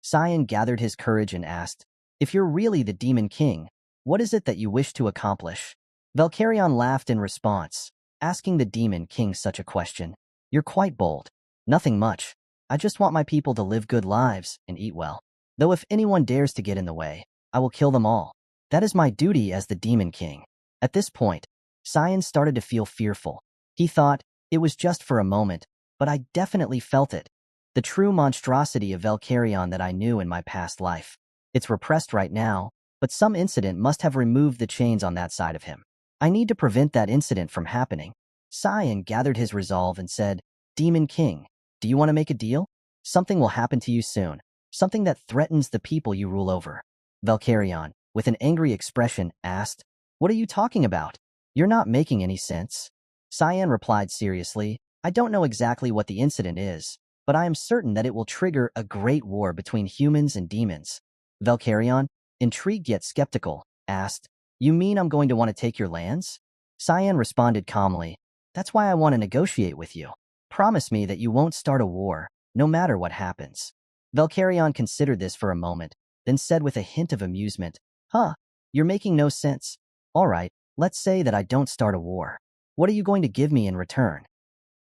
A: Cyan gathered his courage and asked, If you're really the Demon King, what is it that you wish to accomplish? Velkarion laughed in response, asking the Demon King such a question. You're quite bold. Nothing much. I just want my people to live good lives and eat well. Though if anyone dares to get in the way, I will kill them all. That is my duty as the Demon King. At this point, Cyan started to feel fearful. He thought, it was just for a moment, but I definitely felt it. The true monstrosity of Velkarion that I knew in my past life. It's repressed right now, but some incident must have removed the chains on that side of him. I need to prevent that incident from happening. Cyan gathered his resolve and said, Demon King, do you want to make a deal? Something will happen to you soon. Something that threatens the people you rule over. Velkarion, with an angry expression, asked, "What are you talking about? You're not making any sense." Cyan replied seriously, "I don't know exactly what the incident is, but I am certain that it will trigger a great war between humans and demons." Valkyrion, intrigued yet skeptical, asked, "You mean I'm going to want to take your lands?" Cyan responded calmly, "That's why I want to negotiate with you. Promise me that you won't start a war, no matter what happens." Valkyrion considered this for a moment, then said with a hint of amusement, "Huh, you're making no sense. All right, let's say that I don't start a war. What are you going to give me in return?"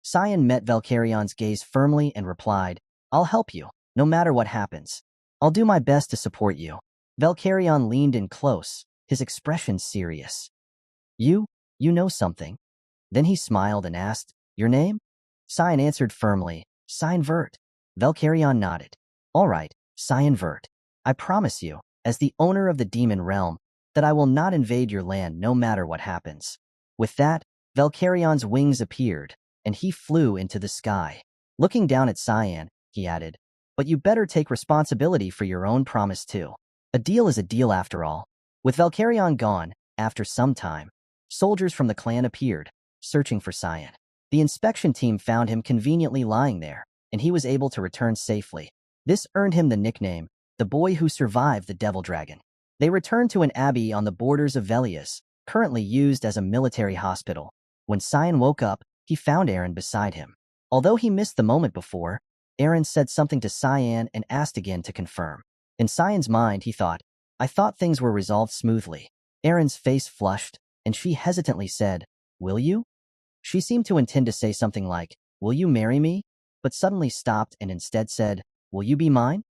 A: Cyan met Valkyrion's gaze firmly and replied, "I'll help you, no matter what happens. I'll do my best to support you." Valkyrion leaned in close, his expression serious. You? You know something?" Then he smiled and asked, "Your name?" Cyan answered firmly, "Cyan Vert." Valkyrion nodded. "All right, Cyan Vert. I promise you, as the owner of the demon realm, that I will not invade your land no matter what happens." With that, Valkyrion's wings appeared, and he flew into the sky. Looking down at Cyan, he added, "But you better take responsibility for your own promise too. A deal is a deal after all." With Valkyrion gone, after some time, soldiers from the clan appeared, searching for Cyan. The inspection team found him conveniently lying there, and he was able to return safely. This earned him the nickname, the boy who survived the Devil Dragon. They returned to an abbey on the borders of Velius, currently used as a military hospital. When Cyan woke up, he found Aaron beside him. Although he missed the moment before, Aaron said something to Cyan and asked again to confirm. In Cyan's mind, he thought, "I thought things were resolved smoothly." Aaron's face flushed, and she hesitantly said, "Will you?" She seemed to intend to say something like, "Will you marry me?" but suddenly stopped and instead said, "Will you be mine?"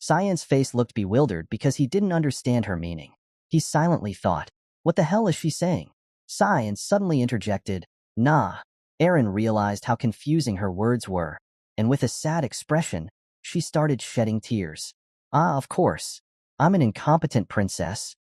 A: Cyan's face looked bewildered because he didn't understand her meaning. He silently thought, "What the hell is she saying?" Cyan suddenly interjected, "Nah." Aaron realized how confusing her words were, and with a sad expression, she started shedding tears. "Ah, of course. I'm an incompetent princess."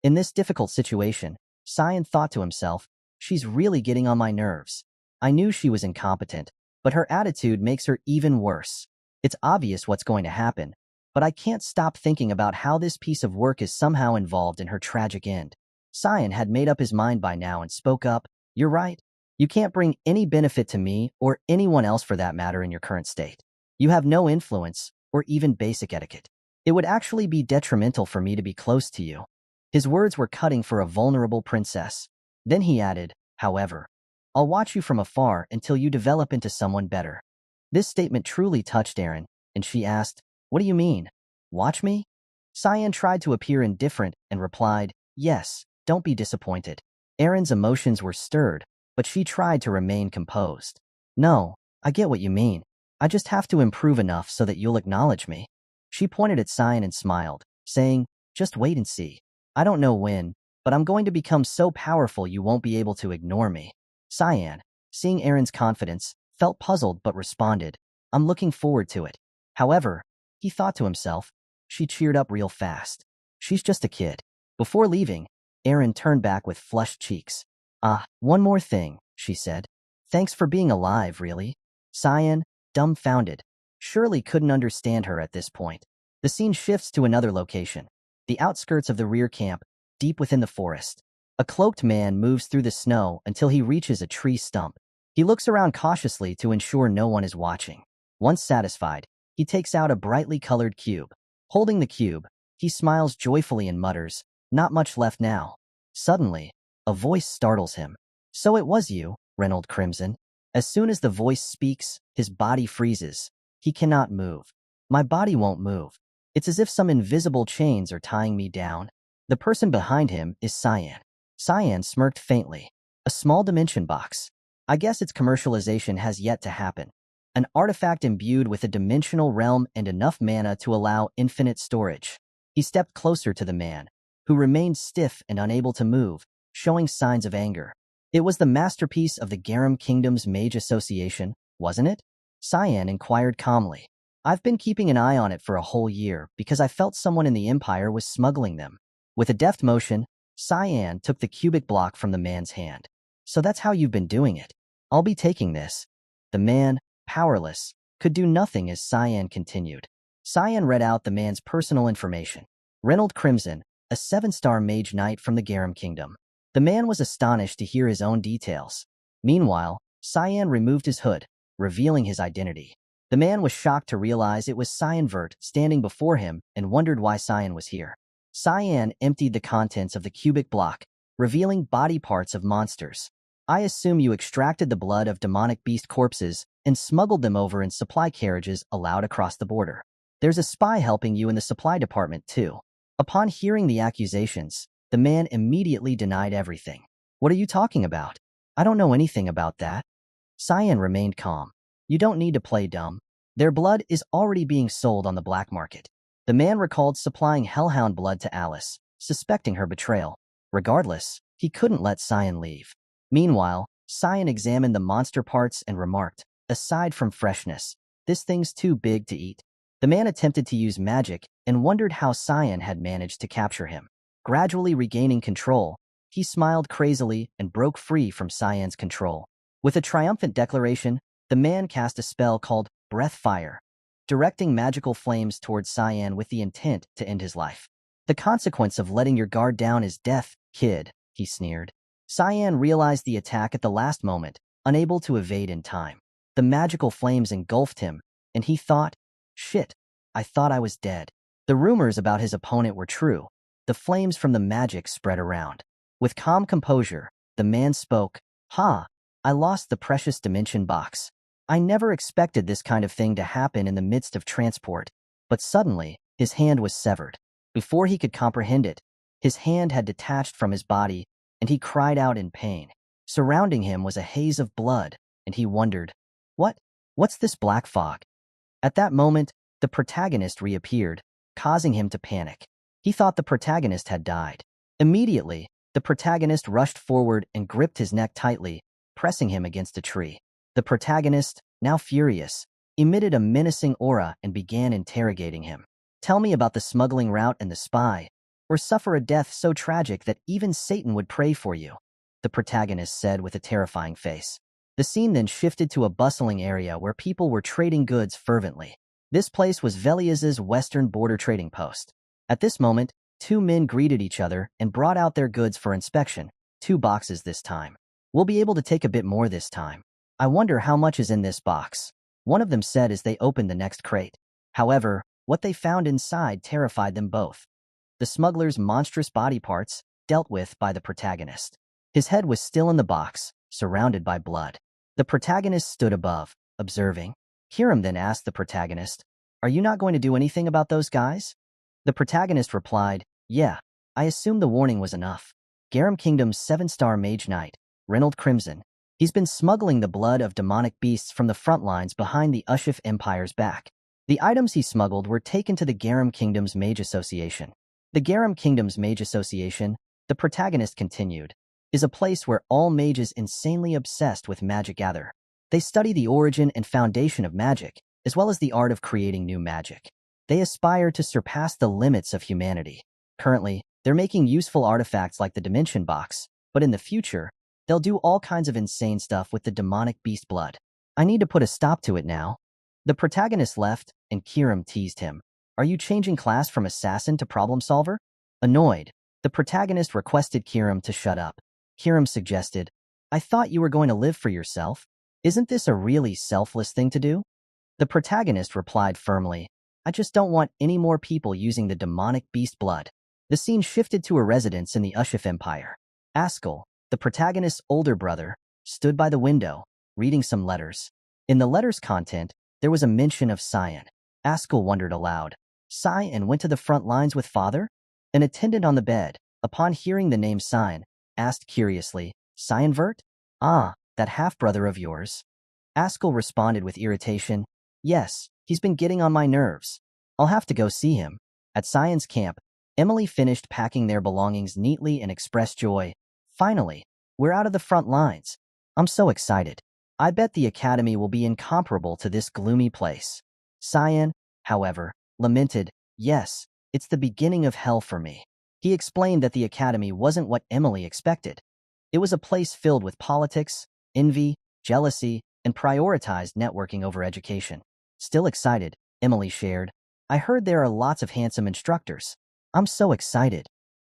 A: In this difficult situation, Cyan thought to himself, "She's really getting on my nerves. I knew she was incompetent, but her attitude makes her even worse. It's obvious what's going to happen, but I can't stop thinking about how this piece of work is somehow involved in her tragic end." Cyan had made up his mind by now and spoke up, "You're right. You can't bring any benefit to me or anyone else for that matter in your current state. You have no influence or even basic etiquette. It would actually be detrimental for me to be close to you." His words were cutting for a vulnerable princess. Then he added, "However, I'll watch you from afar until you develop into someone better." This statement truly touched Aaron, and she asked, "What do you mean? Watch me?" Cyan tried to appear indifferent and replied, "Yes, don't be disappointed." Aaron's emotions were stirred, but she tried to remain composed. "No, I get what you mean. I just have to improve enough so that you'll acknowledge me." She pointed at Cyan and smiled, saying, "Just wait and see. I don't know when, but I'm going to become so powerful you won't be able to ignore me." Cyan, seeing Aaron's confidence, felt puzzled but responded, "I'm looking forward to it." However, he thought to himself, she cheered up real fast. She's just a kid. Before leaving, Aaron turned back with flushed cheeks. "Ah, one more thing," she said. "Thanks for being alive, really." Cyan, dumbfounded, surely couldn't understand her at this point. The scene shifts to another location, the outskirts of the rear camp, deep within the forest. A cloaked man moves through the snow until he reaches a tree stump. He looks around cautiously to ensure no one is watching. Once satisfied, he takes out a brightly colored cube. Holding the cube, he smiles joyfully and mutters, "Not much left now." Suddenly, a voice startles him. "So it was you, Reynold Crimson." As soon as the voice speaks, his body freezes. He cannot move. "My body won't move. It's as if some invisible chains are tying me down." The person behind him is Cyan. Cyan smirked faintly. "A small dimension box. I guess its commercialization has yet to happen. An artifact imbued with a dimensional realm and enough mana to allow infinite storage." He stepped closer to the man, who remained stiff and unable to move, showing signs of anger. "It was the masterpiece of the Garum Kingdom's Mage Association, wasn't it?" Cyan inquired calmly. "I've been keeping an eye on it for a whole year because I felt someone in the Empire was smuggling them." With a deft motion, Cyan took the cubic block from the man's hand. "So that's how you've been doing it. I'll be taking this." The man, powerless, could do nothing as Cyan continued. Cyan read out the man's personal information. Reynold Crimson, a 7-star mage knight from the Garam Kingdom. The man was astonished to hear his own details. Meanwhile, Cyan removed his hood, revealing his identity. The man was shocked to realize it was Cyan Vert standing before him and wondered why Cyan was here. Cyan emptied the contents of the cubic block, revealing body parts of monsters. I assume you extracted the blood of demonic beast corpses and smuggled them over in supply carriages allowed across the border. There's a spy helping you in the supply department, too. Upon hearing the accusations, the man immediately denied everything. What are you talking about? I don't know anything about that. Cyan remained calm. You don't need to play dumb. Their blood is already being sold on the black market. The man recalled supplying hellhound blood to Alice, suspecting her betrayal. Regardless, he couldn't let Cyan leave. Meanwhile, Cyan examined the monster parts and remarked, aside from freshness, this thing's too big to eat. The man attempted to use magic and wondered how Cyan had managed to capture him. Gradually regaining control, he smiled crazily and broke free from Cyan's control. With a triumphant declaration, the man cast a spell called Breath Fire, directing magical flames towards Cyan with the intent to end his life. The consequence of letting your guard down is death, kid, he sneered. Cyan realized the attack at the last moment, unable to evade in time. The magical flames engulfed him, and he thought, shit, I thought I was dead. The rumors about his opponent were true. The flames from the magic spread around. With calm composure, the man spoke, I lost the precious dimension box. I never expected this kind of thing to happen in the midst of transport, but suddenly, his hand was severed. Before he could comprehend it, his hand had detached from his body, and he cried out in pain. Surrounding him was a haze of blood, and he wondered, what's this black fog? At that moment, the protagonist reappeared, causing him to panic. He thought the protagonist had died. Immediately, the protagonist rushed forward and gripped his neck tightly, pressing him against a tree. The protagonist, now furious, emitted a menacing aura and began interrogating him. Tell me about the smuggling route and the spy, or suffer a death so tragic that even Satan would pray for you, the protagonist said with a terrifying face. The scene then shifted to a bustling area where people were trading goods fervently. This place was Veliaz's western border trading post. At this moment, two men greeted each other and brought out their goods for inspection, 2 boxes this time. We'll be able to take a bit more this time. I wonder how much is in this box, one of them said as they opened the next crate. However, what they found inside terrified them both. The smuggler's monstrous body parts, dealt with by the protagonist. His head was still in the box, surrounded by blood. The protagonist stood above, observing. Hiram then asked the protagonist, Are you not going to do anything about those guys? The protagonist replied, Yeah, I assumed the warning was enough. Garam Kingdom's 7-star mage knight, Reynold Crimson. He's been smuggling the blood of demonic beasts from the front lines behind the Ushif Empire's back. The items he smuggled were taken to the Garam Kingdom's Mage Association. The Garam Kingdom's Mage Association, the protagonist continued, is a place where all mages insanely obsessed with magic gather. They study the origin and foundation of magic, as well as the art of creating new magic. They aspire to surpass the limits of humanity. Currently, they're making useful artifacts like the Dimension Box, but in the future, they'll do all kinds of insane stuff with the demonic beast blood. I need to put a stop to it now. The protagonist left, and Kiram teased him. Are you changing class from assassin to problem solver? Annoyed, the protagonist requested Kiram to shut up. Kiram suggested, I thought you were going to live for yourself. Isn't this a really selfless thing to do? The protagonist replied firmly, I just don't want any more people using the demonic beast blood. The scene shifted to a residence in the Ushif Empire. Ascal, the protagonist's older brother, stood by the window, reading some letters. In the letters' content, there was a mention of Cyan. Ascal wondered aloud. Cyan went to the front lines with father? An attendant on the bed, upon hearing the name Cyan, asked curiously, Cyan Vert? Ah, that half-brother of yours. Ascal responded with irritation, Yes, he's been getting on my nerves. I'll have to go see him. At Cyan's camp, Emily finished packing their belongings neatly and expressed joy. Finally, we're out of the front lines. I'm so excited. I bet the academy will be incomparable to this gloomy place. Cyan, however, lamented, Yes, it's the beginning of hell for me. He explained that the academy wasn't what Emily expected. It was a place filled with politics, envy, jealousy, and prioritized networking over education. Still excited, Emily shared, I heard there are lots of handsome instructors. I'm so excited.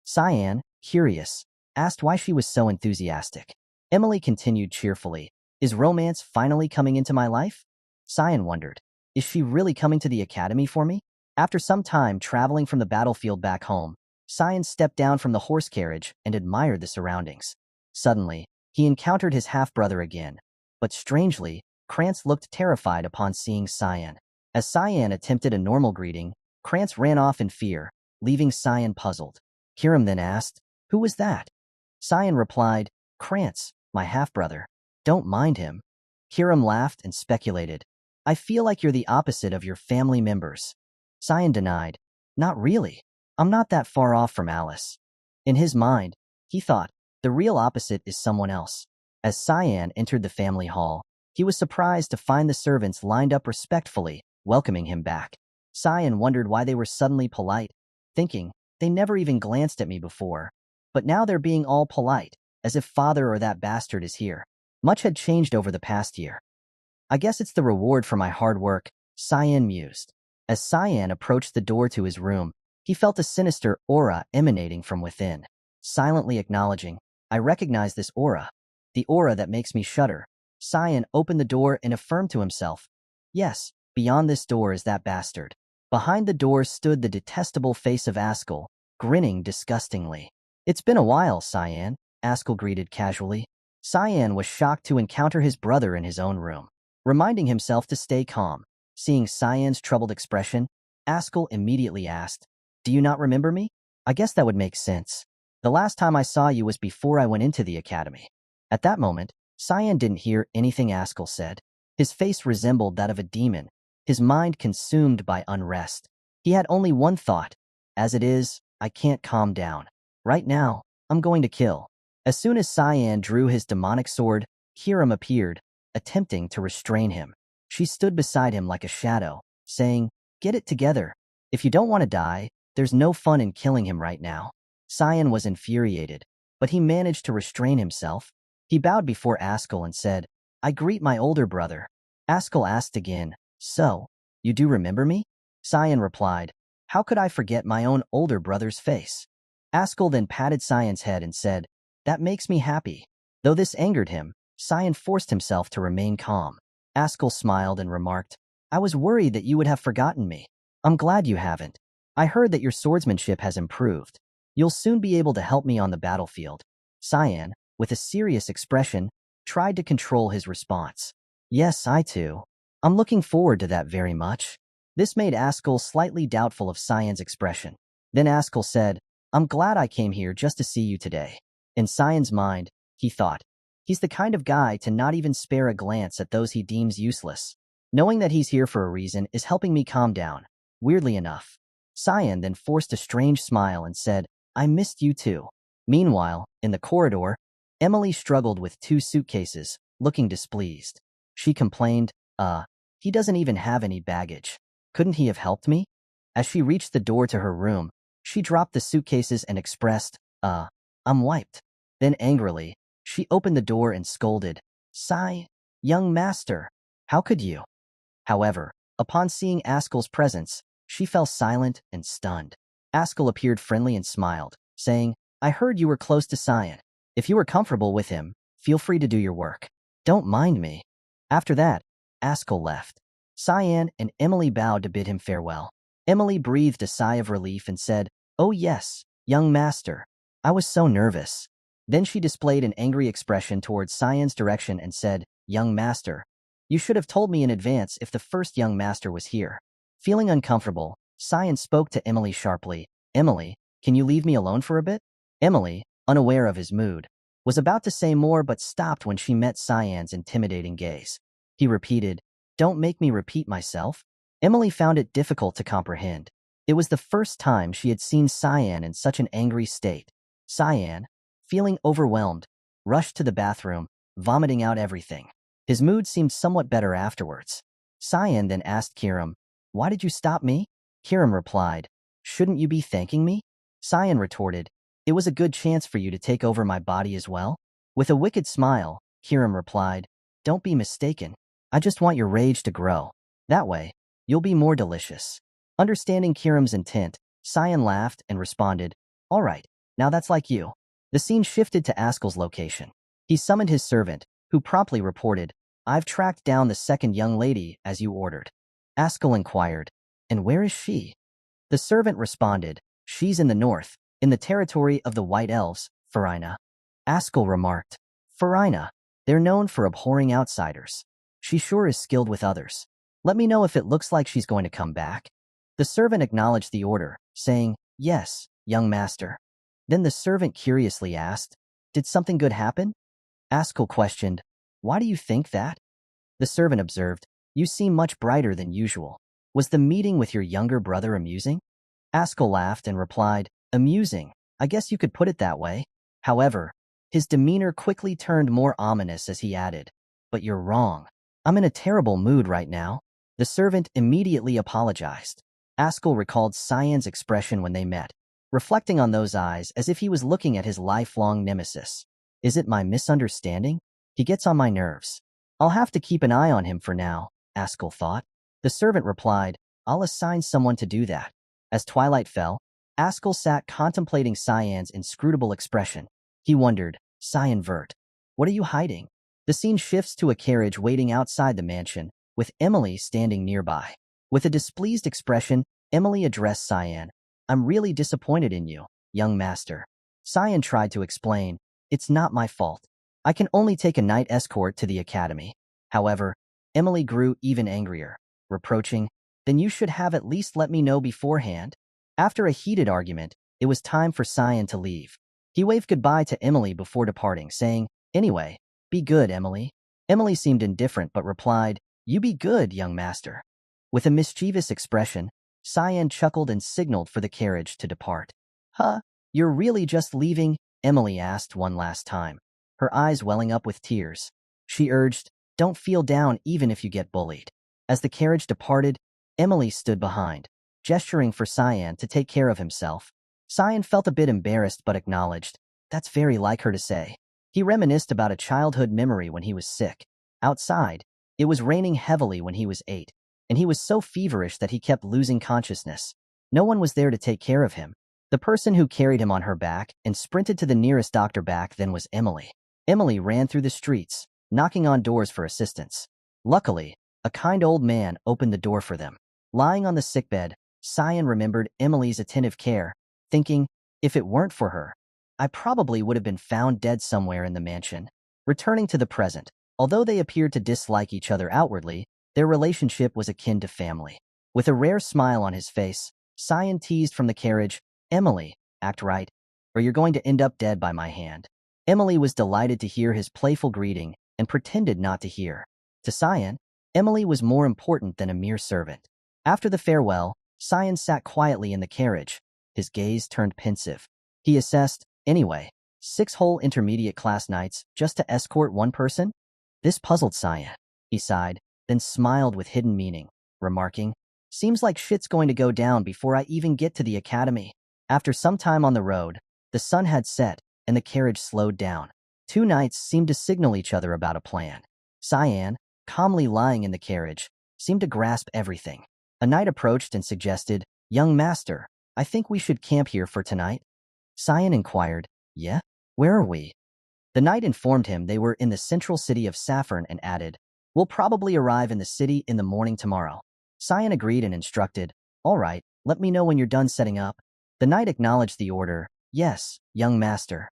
A: Cyan, curious, asked why she was so enthusiastic. Emily continued cheerfully. Is romance finally coming into my life? Cyan wondered. Is she really coming to the academy for me? After some time traveling from the battlefield back home, Cyan stepped down from the horse carriage and admired the surroundings. Suddenly, he encountered his half-brother again. But strangely, Krantz looked terrified upon seeing Cyan. As Cyan attempted a normal greeting, Krantz ran off in fear, leaving Cyan puzzled. Kiram then asked, "Who was that?" Cyan replied, "Krantz, my half-brother. Don't mind him." Kiram laughed and speculated, "I feel like you're the opposite of your family members." Cyan denied, "Not really. I'm not that far off from Alice." In his mind, he thought, the real opposite is someone else. As Cyan entered the family hall, he was surprised to find the servants lined up respectfully, welcoming him back. Cyan wondered why they were suddenly polite, thinking, they never even glanced at me before. But now they're being all polite, as if father or that bastard is here. Much had changed over the past year. I guess it's the reward for my hard work, Cyan mused. As Cyan approached the door to his room, he felt a sinister aura emanating from within. Silently acknowledging, I recognize this aura. The aura that makes me shudder. Cyan opened the door and affirmed to himself, yes, beyond this door is that bastard. Behind the door stood the detestable face of Ascal, grinning disgustingly. It's been a while, Cyan, Ascal greeted casually. Cyan was shocked to encounter his brother in his own room. Reminding himself to stay calm, seeing Cyan's troubled expression, Ascal immediately asked, "Do you not remember me?" "I guess that would make sense. The last time I saw you was before I went into the academy." At that moment, Cyan didn't hear anything Ascal said. His face resembled that of a demon, his mind consumed by unrest. He had only one thought. As it is, I can't calm down. Right now, I'm going to kill. As soon as Cyan drew his demonic sword, Kiram appeared, attempting to restrain him. She stood beside him like a shadow, saying, "Get it together. If you don't want to die, there's no fun in killing him right now." Cyan was infuriated, but he managed to restrain himself. He bowed before Ascal and said, "I greet my older brother." Ascal asked again, "So, you do remember me?" Cyan replied, "How could I forget my own older brother's face?" Ascal then patted Cyan's head and said, "That makes me happy." Though this angered him, Cyan forced himself to remain calm. Ascal smiled and remarked, "I was worried that you would have forgotten me. I'm glad you haven't. I heard that your swordsmanship has improved. You'll soon be able to help me on the battlefield." Cyan, with a serious expression, tried to control his response. "Yes, I too. I'm looking forward to that very much." This made Ascal slightly doubtful of Cyan's expression. Then Ascal said, "I'm glad I came here just to see you today." In Cyan's mind, he thought, he's the kind of guy to not even spare a glance at those he deems useless. Knowing that he's here for a reason is helping me calm down. Weirdly enough, Cyan then forced a strange smile and said, "I missed you too." Meanwhile, in the corridor, Emily struggled with 2 suitcases, looking displeased. She complained, he doesn't even have any baggage. Couldn't he have helped me?" As she reached the door to her room, she dropped the suitcases and expressed, I'm wiped." Then angrily, she opened the door and scolded, Young master, how could you?" However, upon seeing Ascal's presence, she fell silent and stunned. Ascal appeared friendly and smiled, saying, "I heard you were close to Cyan. If you are comfortable with him, feel free to do your work. Don't mind me." After that, Ascal left. Cyan and Emily bowed to bid him farewell. Emily breathed a sigh of relief and said, "Oh yes, young master. I was so nervous." Then she displayed an angry expression towards Cyan's direction and said, "Young master, you should have told me in advance if the first young master was here." Feeling uncomfortable, Cyan spoke to Emily sharply, "Emily, can you leave me alone for a bit?" Emily, unaware of his mood, was about to say more but stopped when she met Cyan's intimidating gaze. He repeated, "Don't make me repeat myself." Emily found it difficult to comprehend. It was the first time she had seen Cyan in such an angry state. Cyan, feeling overwhelmed, rushed to the bathroom, vomiting out everything. His mood seemed somewhat better afterwards. Cyan then asked Kiram, "Why did you stop me?" Kiram replied, "Shouldn't you be thanking me?" Cyan retorted, "It was a good chance for you to take over my body as well." With a wicked smile, Kiram replied, "Don't be mistaken. I just want your rage to grow. That way, you'll be more delicious." Understanding Kiram's intent, Cyan laughed and responded, "All right, Now that's like you. The scene shifted to Ascal's location. He summoned his servant, who promptly reported, I've tracked down the second young lady as you ordered. Ascal inquired, and where is she? The servant responded, she's in the north, in the territory of the White Elves, Farina. Ascal remarked, Farina, they're known for abhorring outsiders. She sure is skilled with others. Let me know if it looks like she's going to come back. The servant acknowledged the order, saying, yes, young master. Then the servant curiously asked, did something good happen? Ascal questioned, why do you think that? The servant observed, you seem much brighter than usual. Was the meeting with your younger brother amusing? Ascal laughed and replied, amusing, I guess you could put it that way. However, his demeanor quickly turned more ominous as he added, but you're wrong. I'm in a terrible mood right now. The servant immediately apologized. Ascal recalled Cyan's expression when they met, reflecting on those eyes as if he was looking at his lifelong nemesis. Is it my misunderstanding? He gets on my nerves. I'll have to keep an eye on him for now, Ascal thought. The servant replied, I'll assign someone to do that. As twilight fell, Ascal sat contemplating Cyan's inscrutable expression. He wondered, Cyan Vert, what are you hiding? The scene shifts to a carriage waiting outside the mansion, with Emily standing nearby. With a displeased expression, Emily addressed Cyan. I'm really disappointed in you, young master. Cyan tried to explain, it's not my fault. I can only take a night escort to the academy. However, Emily grew even angrier, reproaching, then you should have at least let me know beforehand. After a heated argument, it was time for Cyan to leave. He waved goodbye to Emily before departing, saying, anyway, be good, Emily. Emily seemed indifferent but replied, you be good, young master. With a mischievous expression, Cyan chuckled and signaled for the carriage to depart. Huh? You're really just leaving? Emily asked one last time, her eyes welling up with tears. She urged, don't feel down even if you get bullied. As the carriage departed, Emily stood behind, gesturing for Cyan to take care of himself. Cyan felt a bit embarrassed but acknowledged, that's very like her to say. He reminisced about a childhood memory when he was sick. Outside, it was raining heavily when he was 8, and he was so feverish that he kept losing consciousness. No one was there to take care of him. The person who carried him on her back and sprinted to the nearest doctor back then was Emily. Emily ran through the streets, knocking on doors for assistance. Luckily, a kind old man opened the door for them. Lying on the sickbed, Cyan remembered Emily's attentive care, thinking, if it weren't for her, I probably would have been found dead somewhere in the mansion. Returning to the present, although they appeared to dislike each other outwardly, their relationship was akin to family. With a rare smile on his face, Cyan teased from the carriage, Emily, act right, or you're going to end up dead by my hand. Emily was delighted to hear his playful greeting and pretended not to hear. To Cyan, Emily was more important than a mere servant. After the farewell, Cyan sat quietly in the carriage. His gaze turned pensive. He assessed, anyway, 6 whole intermediate class nights just to escort one person? This puzzled Cyan. He sighed, then smiled with hidden meaning, remarking, seems like shit's going to go down before I even get to the academy. After some time on the road, the sun had set, and the carriage slowed down. 2 knights seemed to signal each other about a plan. Cyan, calmly lying in the carriage, seemed to grasp everything. A knight approached and suggested, young master, I think we should camp here for tonight. Cyan inquired, yeah? Where are we? The knight informed him they were in the central city of Saffron and added, we'll probably arrive in the city in the morning tomorrow. Cyan agreed and instructed, all right, let me know when you're done setting up. The knight acknowledged the order, yes, young master.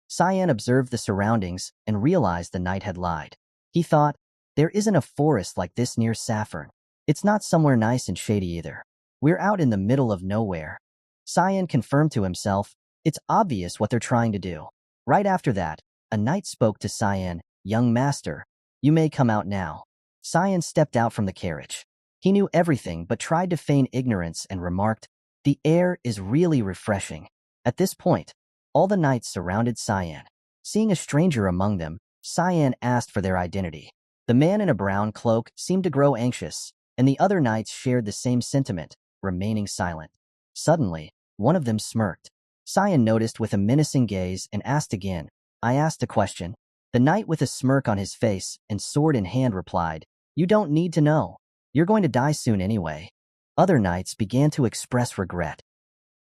A: Cyan observed the surroundings and realized the knight had lied. He thought, there isn't a forest like this near Saffron. It's not somewhere nice and shady either. We're out in the middle of nowhere. Cyan confirmed to himself, it's obvious what they're trying to do. Right after that, a knight spoke to Cyan, young master, you may come out now. Cyan stepped out from the carriage. He knew everything but tried to feign ignorance and remarked, the air is really refreshing. At this point, all the knights surrounded Cyan. Seeing a stranger among them, Cyan asked for their identity. The man in a brown cloak seemed to grow anxious, and the other knights shared the same sentiment, remaining silent. Suddenly, one of them smirked. Cyan noticed with a menacing gaze and asked again, I asked a question. The knight with a smirk on his face and sword in hand replied, you don't need to know. You're going to die soon anyway. Other knights began to express regret.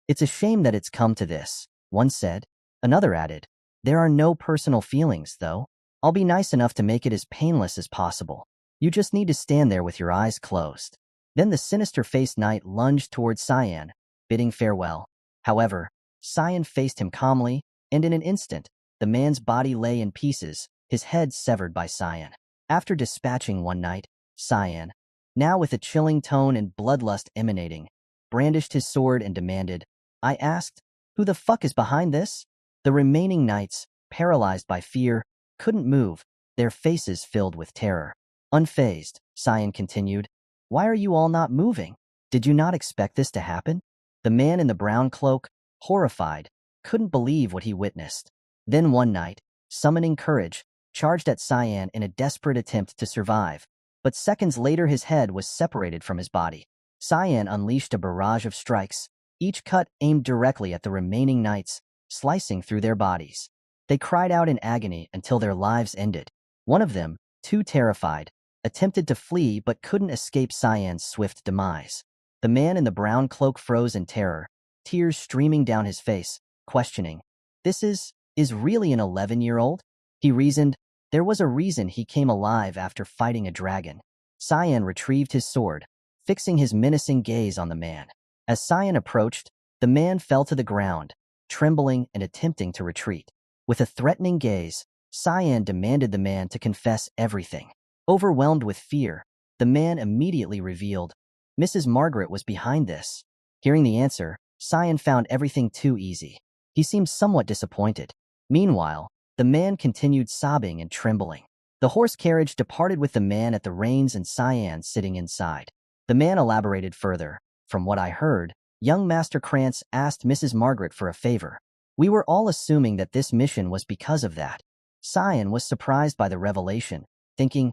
A: It's a shame that it's come to this. one said. Another added, "There are no personal feelings, though. I'll be nice enough to make it as painless as possible. You just need to stand there with your eyes closed." Then the sinister-faced knight lunged towards Cyan, bidding farewell. However, Cyan faced him calmly, and in an instant, the man's body lay in pieces, his head severed by Cyan. After dispatching one knight, Cyan, now with a chilling tone and bloodlust emanating, brandished his sword and demanded, "I asked, who the fuck is behind this?" The remaining knights, paralyzed by fear, couldn't move, their faces filled with terror. Unfazed, Cyan continued, "Why are you all not moving? Did you not expect this to happen?" The man in the brown cloak, horrified, couldn't believe what he witnessed. Then one knight, summoning courage, charged at Cyan in a desperate attempt to survive, but seconds later his head was separated from his body. Cyan unleashed a barrage of strikes, each cut aimed directly at the remaining knights, slicing through their bodies. They cried out in agony until their lives ended. One of them, too terrified, attempted to flee but couldn't escape Cyan's swift demise. The man in the brown cloak froze in terror, tears streaming down his face, questioning, "This is really an 11-year-old? He reasoned, there was a reason he came alive after fighting a dragon. Cyan retrieved his sword, fixing his menacing gaze on the man. As Cyan approached, the man fell to the ground, trembling and attempting to retreat. With a threatening gaze, Cyan demanded the man to confess everything. Overwhelmed with fear, the man immediately revealed, "Mrs. Margaret was behind this." Hearing the answer, Cyan found everything too easy. He seemed somewhat disappointed. Meanwhile, the man continued sobbing and trembling. The horse carriage departed with the man at the reins and Cyan sitting inside. The man elaborated further. "From what I heard, young Master Krantz asked Mrs. Margaret for a favor. We were all assuming that this mission was because of that." Cyan was surprised by the revelation, thinking,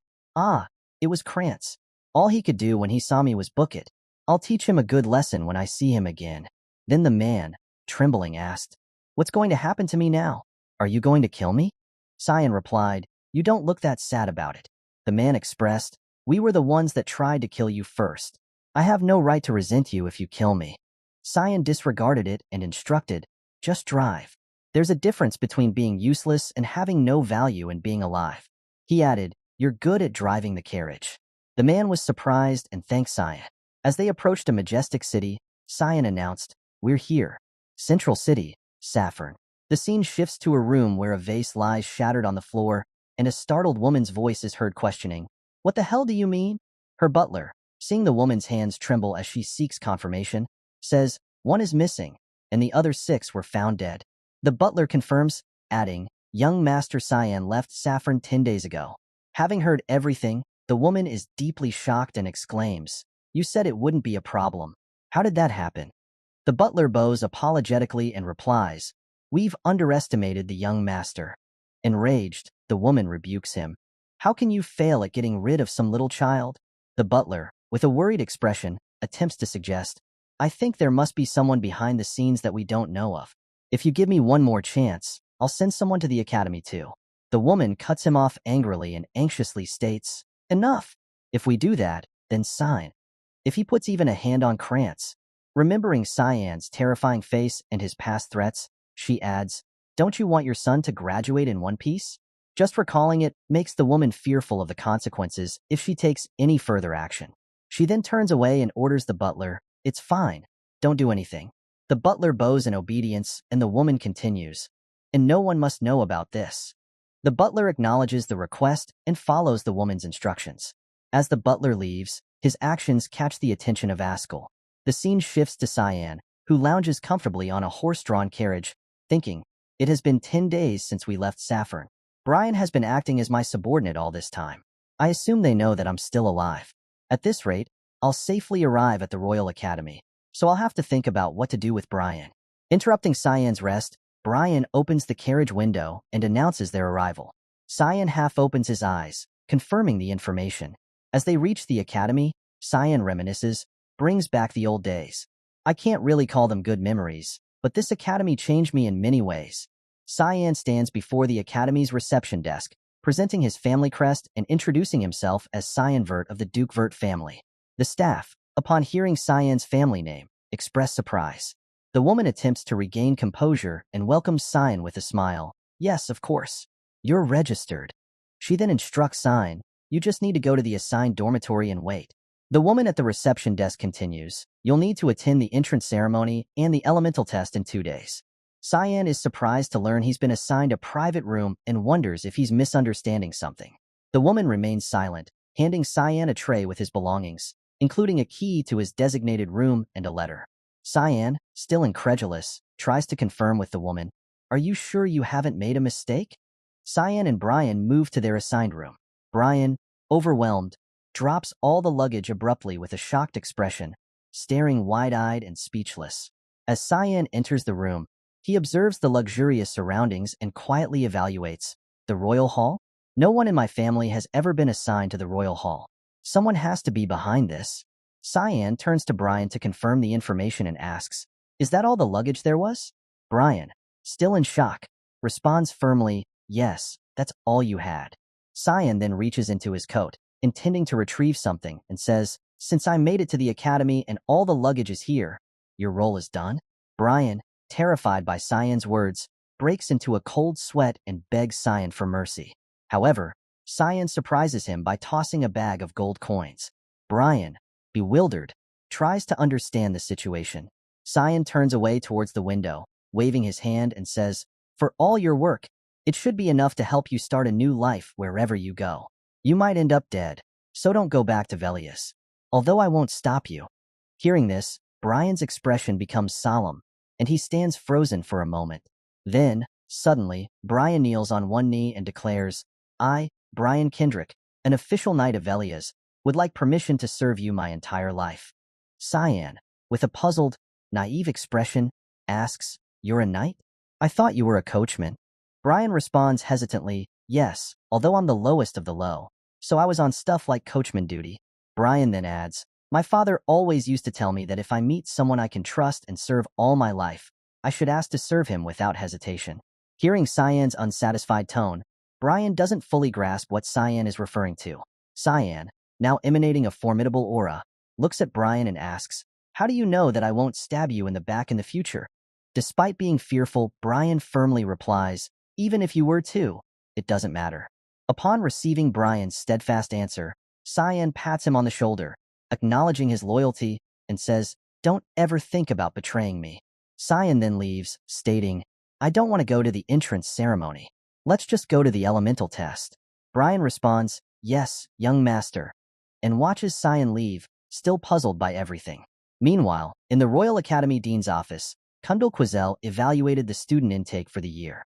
A: it was Krantz. All he could do when he saw me was book it. I'll teach him a good lesson when I see him again. Then the man, trembling, asked, "What's going to happen to me now? Are you going to kill me?" Cyan replied, "You don't look that sad about it." The man expressed, "We were the ones that tried to kill you first. I have no right to resent you if you kill me." Cyan disregarded it and instructed, "Just drive. There's a difference between being useless and having no value in being alive." He added, "You're good at driving the carriage." The man was surprised and thanked Cyan. As they approached a majestic city, Cyan announced, "We're here. Central City, Saffron." The scene shifts to a room where a vase lies shattered on the floor, and a startled woman's voice is heard questioning, "What the hell do you mean?" Her butler, seeing the woman's hands tremble as she seeks confirmation, says, "One is missing, and the other 6 were found dead." The butler confirms, adding, "Young Master Cyan left Saffron 10 days ago." Having heard everything, the woman is deeply shocked and exclaims, "You said it wouldn't be a problem. How did that happen?" The butler bows apologetically and replies, "We've underestimated the young master." Enraged, the woman rebukes him. "How can you fail at getting rid of some little child?" The butler, with a worried expression, attempts to suggest, "I think there must be someone behind the scenes that we don't know of. If you give me one more chance, I'll send someone to the academy too." The woman cuts him off angrily and anxiously states, "Enough. If we do that, then sign. If he puts even a hand on Krantz." Remembering Cyan's terrifying face and his past threats, she adds, "Don't you want your son to graduate in one piece?" Just recalling it makes the woman fearful of the consequences if she takes any further action. She then turns away and orders the butler, "It's fine. Don't do anything." The butler bows in obedience, and the woman continues, "And no one must know about this." The butler acknowledges the request and follows the woman's instructions. As the butler leaves, his actions catch the attention of Ascal. The scene shifts to Cyan, who lounges comfortably on a horse-drawn carriage, thinking, "It has been 10 days since we left Saffron. Brian has been acting as my subordinate all this time. I assume they know that I'm still alive. At this rate, I'll safely arrive at the Royal Academy, so I'll have to think about what to do with Brian." Interrupting Cyan's rest, Brian opens the carriage window and announces their arrival. Cyan half opens his eyes, confirming the information. As they reach the academy, Cyan reminisces, brings back the old days. "I can't really call them good memories, but this academy changed me in many ways." Cyan stands before the academy's reception desk, presenting his family crest and introducing himself as Cyan Vert of the Duke Vert family. The staff, upon hearing Cyan's family name, express surprise. The woman attempts to regain composure and welcomes Cyan with a smile. Yes, of course. You're registered. She then instructs Cyan, you just need to go to the assigned dormitory and wait. The woman at the reception desk continues, you'll need to attend the entrance ceremony and the elemental test in 2 days. Cyan is surprised to learn he's been assigned a private room and wonders if he's misunderstanding something. The woman remains silent, handing Cyan a tray with his belongings, including a key to his designated room and a letter. Cyan, still incredulous, tries to confirm with the woman, are you sure you haven't made a mistake? Cyan and Brian move to their assigned room. Brian, overwhelmed, drops all the luggage abruptly with a shocked expression, staring wide-eyed and speechless. As Cyan enters the room, he observes the luxurious surroundings and quietly evaluates. The Royal Hall? No one in my family has ever been assigned to the Royal Hall. Someone has to be behind this. Cyan turns to Brian to confirm the information and asks, is that all the luggage there was? Brian, still in shock, responds firmly, yes, that's all you had. Cyan then reaches into his coat, intending to retrieve something, and says, since I made it to the academy and all the luggage is here, your role is done? Brian, terrified by Cyan's words, breaks into a cold sweat and begs Cyan for mercy. However, Cyan surprises him by tossing a bag of gold coins. Brian, bewildered, tries to understand the situation. Cyan turns away towards the window, waving his hand and says, for all your work, it should be enough to help you start a new life wherever you go. You might end up dead, so don't go back to Velius. Although I won't stop you. Hearing this, Brian's expression becomes solemn, and he stands frozen for a moment. Then, suddenly, Brian kneels on one knee and declares, I, Brian Kendrick, an official knight of Velias, would like permission to serve you my entire life. Cyan, with a puzzled, naive expression, asks, you're a knight? I thought you were a coachman. Brian responds hesitantly, yes, although I'm the lowest of the low, so I was on stuff like coachman duty. Brian then adds, my father always used to tell me that if I meet someone I can trust and serve all my life, I should ask to serve him without hesitation. Hearing Cyan's unsatisfied tone, Brian doesn't fully grasp what Cyan is referring to. Cyan, now emanating a formidable aura, looks at Brian and asks, how do you know that I won't stab you in the back in the future? Despite being fearful, Brian firmly replies, even if you were to, it doesn't matter. Upon receiving Brian's steadfast answer, Cyan pats him on the shoulder, acknowledging his loyalty, and says, don't ever think about betraying me. Cyan then leaves, stating, I don't want to go to the entrance ceremony. Let's just go to the elemental test. Brian responds, yes, young master, and watches Cyan leave, still puzzled by everything. Meanwhile, in the Royal Academy Dean's office, Kundal Quazel evaluated the student intake for the year.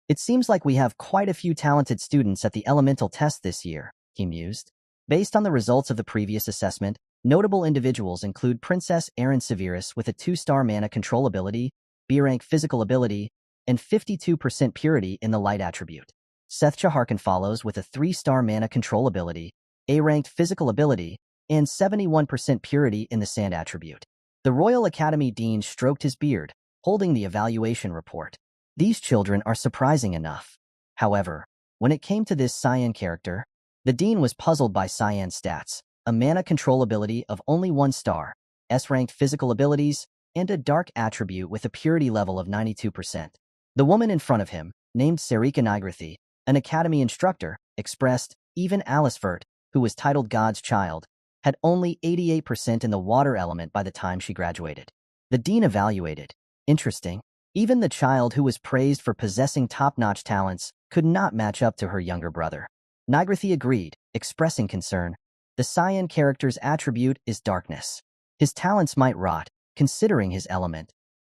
A: It seems like we have quite a few talented students at the elemental test this year, he mused. Based on the results of the previous assessment, notable individuals include Princess Erin Severus with a 2-star mana control ability, B-rank physical ability, and 52% purity in the light attribute. Seth Chaharkin follows with a 3-star mana control ability, A-ranked physical ability, and 71% purity in the sand attribute. The Royal Academy Dean stroked his beard, holding the evaluation report. These children are surprising enough. However, when it came to this Cyan character, the Dean was puzzled by Cyan's stats, a mana control ability of only 1 star, S-ranked physical abilities, and a dark attribute with a purity level of 92%. The woman in front of him, named Sarika Nigrathi, an academy instructor, expressed, even Alice Vert, who was titled God's Child, had only 88% in the water element by the time she graduated. The Dean evaluated. Interesting. Even the child who was praised for possessing top-notch talents could not match up to her younger brother. Nigrathi agreed, expressing concern. The Cyan character's attribute is darkness. His talents might rot, considering his element.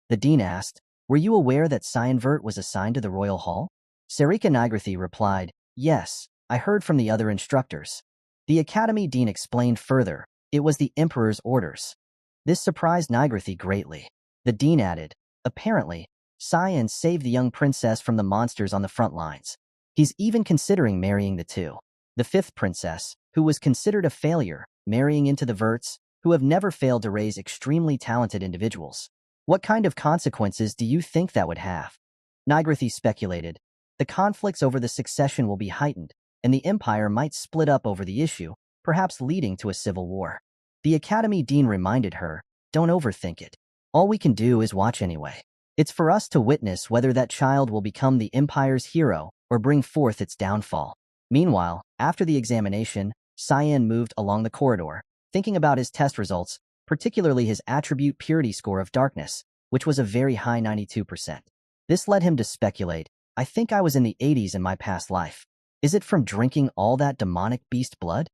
A: The Dean asked, were you aware that Cyan Vert was assigned to the Royal Hall? Sarika Nigrathi replied, yes, I heard from the other instructors. The Academy Dean explained further, it was the Emperor's orders. This surprised Nigrathi greatly. The Dean added, apparently, Cyan saved the young princess from the monsters on the front lines. He's even considering marrying the two. The 5th princess, who was considered a failure, marrying into the Verts, who have never failed to raise extremely talented individuals. What kind of consequences do you think that would have? Nigrathi speculated. The conflicts over the succession will be heightened, and the Empire might split up over the issue, perhaps leading to a civil war. The Academy Dean reminded her, don't overthink it. All we can do is watch anyway. It's for us to witness whether that child will become the Empire's hero or bring forth its downfall. Meanwhile, after the examination, Cyan moved along the corridor, thinking about his test results, particularly his attribute purity score of darkness, which was a very high 92%. This led him to speculate, I think I was in the 80s in my past life. Is it from drinking all that demonic beast blood?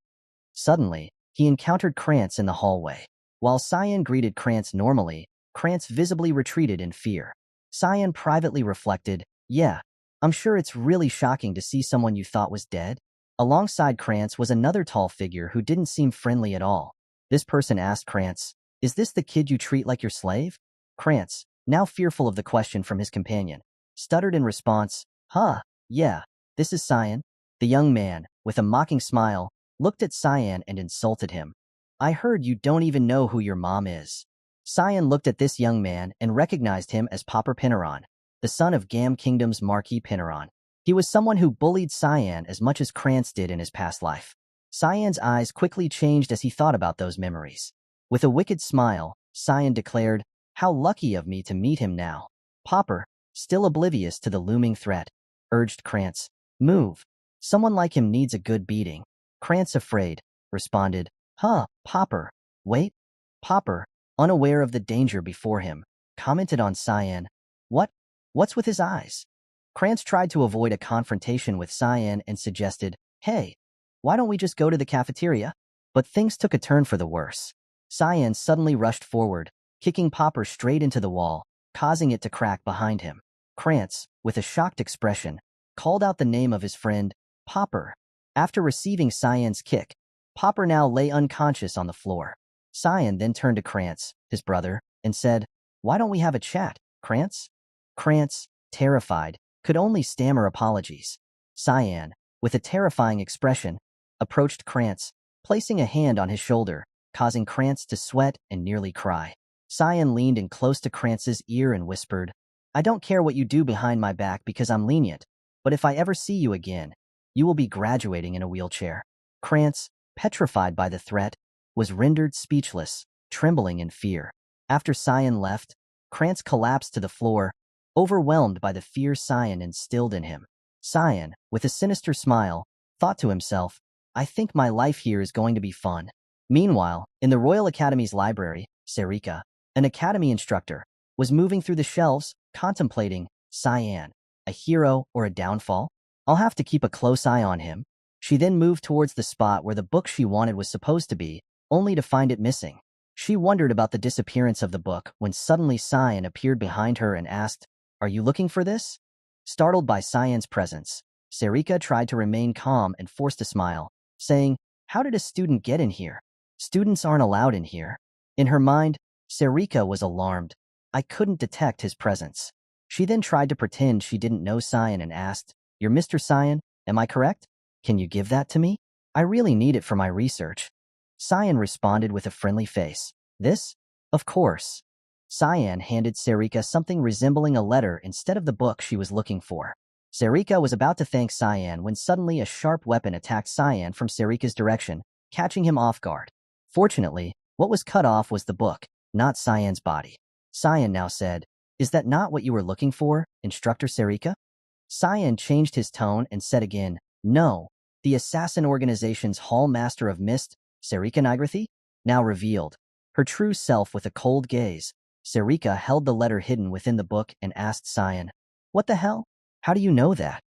A: Suddenly, he encountered Krantz in the hallway. While Cyan greeted Krantz normally, Krantz visibly retreated in fear. Cyan privately reflected, yeah, I'm sure it's really shocking to see someone you thought was dead. Alongside Krantz was another tall figure who didn't seem friendly at all. This person asked Krantz, is this the kid you treat like your slave? Krantz, now fearful of the question from his companion, stuttered in response, yeah, this is Cyan. The young man, with a mocking smile, looked at Cyan and insulted him. I heard you don't even know who your mom is. Cyan looked at this young man and recognized him as Popper Pinaron, the son of Gam Kingdom's Marquis Pinaron. He was someone who bullied Cyan as much as Krantz did in his past life. Cyan's eyes quickly changed as he thought about those memories. With a wicked smile, Cyan declared, how lucky of me to meet him now. Popper, still oblivious to the looming threat, urged Krantz, move. Someone like him needs a good beating. Krantz, afraid, responded, Popper. Wait. Popper, unaware of the danger before him, commented on Cyan. What's with his eyes? Krantz tried to avoid a confrontation with Cyan and suggested, hey, why don't we just go to the cafeteria? But things took a turn for the worse. Cyan suddenly rushed forward, kicking Popper straight into the wall, causing it to crack behind him. Krantz, with a shocked expression, called out the name of his friend, Popper. After receiving Cyan's kick, Popper now lay unconscious on the floor. Cyan then turned to Krantz, his brother, and said, why don't we have a chat, Krantz? Krantz, terrified, could only stammer apologies. Cyan, with a terrifying expression, approached Krantz, placing a hand on his shoulder, causing Krantz to sweat and nearly cry. Cyan leaned in close to Krantz's ear and whispered, I don't care what you do behind my back because I'm lenient, but if I ever see you again, you will be graduating in a wheelchair. Krantz, petrified by the threat, was rendered speechless, trembling in fear. After Cyan left, Krantz collapsed to the floor, overwhelmed by the fear Cyan instilled in him. Cyan, with a sinister smile, thought to himself, I think my life here is going to be fun. Meanwhile, in the Royal Academy's library, Sarika, an academy instructor, was moving through the shelves, contemplating, Cyan, a hero or a downfall? I'll have to keep a close eye on him. She then moved towards the spot where the book she wanted was supposed to be, only to find it missing. She wondered about the disappearance of the book when suddenly Cyan appeared behind her and asked, Are you looking for this? Startled by Cyan's presence, Sarika tried to remain calm and forced a smile, saying, How did a student get in here? Students aren't allowed in here. In her mind, Sarika was alarmed. I couldn't detect his presence. She then tried to pretend she didn't know Cyan and asked, You're Mr. Cyan, am I correct? Can you give that to me? I really need it for my research. Cyan responded with a friendly face. This? Of course. Cyan handed Sarika something resembling a letter instead of the book she was looking for. Sarika was about to thank Cyan when suddenly a sharp weapon attacked Cyan from Sarika's direction, catching him off guard. Fortunately, what was cut off was the book, not Cyan's body. Cyan now said, Is that not what you were looking for, Instructor Sarika? Cyan changed his tone and said again, No, the assassin organization's Hall Master of Mist, Sarika Nigrathi, now revealed. Her true self with a cold gaze, Sarika held the letter hidden within the book and asked Cyan, What the hell? How do you know that?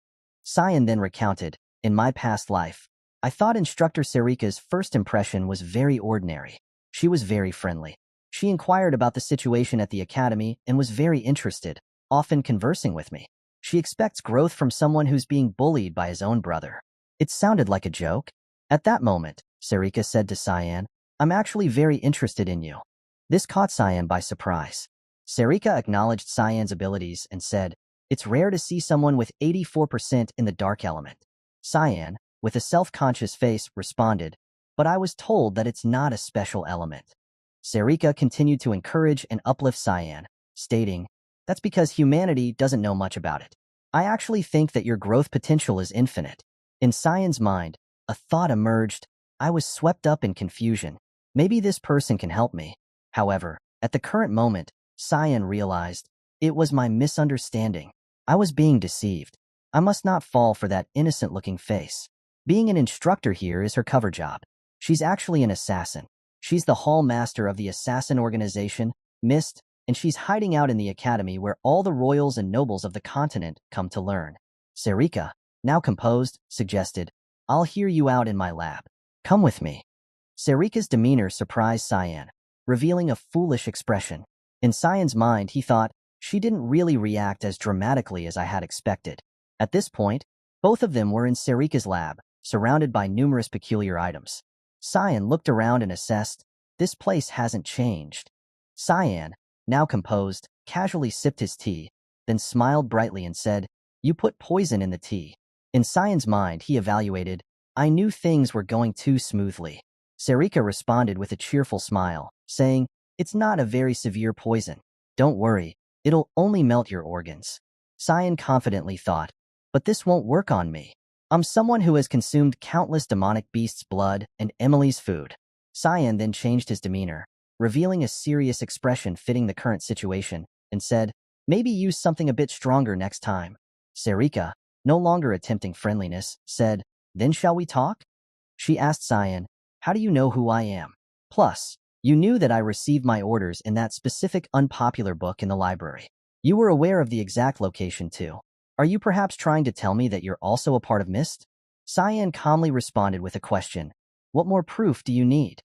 A: Cyan then recounted, In my past life, I thought Instructor Sarika's first impression was very ordinary. She was very friendly. She inquired about the situation at the academy and was very interested, often conversing with me. She expects growth from someone who's being bullied by his own brother. It sounded like a joke. At that moment, Sarika said to Cyan, I'm actually very interested in you. This caught Cyan by surprise. Sarika acknowledged Cyan's abilities and said, It's rare to see someone with 84% in the dark element. Cyan, with a self-conscious face, responded, But I was told that it's not a special element. Sarika continued to encourage and uplift Cyan, stating, That's because humanity doesn't know much about it. I actually think that your growth potential is infinite. In Cyan's mind, a thought emerged. I was swept up in confusion. Maybe this person can help me. However, at the current moment, Cyan realized. It was my misunderstanding. I was being deceived. I must not fall for that innocent-looking face. Being an instructor here is her cover job. She's actually an assassin. She's the hall master of the assassin organization, Mist, and she's hiding out in the academy where all the royals and nobles of the continent come to learn. Sarika, now composed, suggested, I'll hear you out in my lab. Come with me. Sarika's demeanor surprised Cyan, revealing a foolish expression. In Cyan's mind, he thought, she didn't really react as dramatically as I had expected. At this point, both of them were in Sarika's lab, surrounded by numerous peculiar items. Cyan looked around and assessed, this place hasn't changed. Cyan, now composed, casually sipped his tea, then smiled brightly and said, you put poison in the tea. In Cyan's mind, he evaluated, I knew things were going too smoothly. Sarika responded with a cheerful smile, saying, it's not a very severe poison. Don't worry, it'll only melt your organs. Cyan confidently thought, but this won't work on me. I'm someone who has consumed countless demonic beasts' blood and Emily's food. Cyan then changed his demeanor, revealing a serious expression fitting the current situation, and said, maybe use something a bit stronger next time. Sarika, no longer attempting friendliness, said, then shall we talk? She asked Cyan, how do you know who I am? Plus, you knew that I received my orders in that specific unpopular book in the library. You were aware of the exact location too. Are you perhaps trying to tell me that you're also a part of Mist? Cyan calmly responded with a question. What more proof do you need?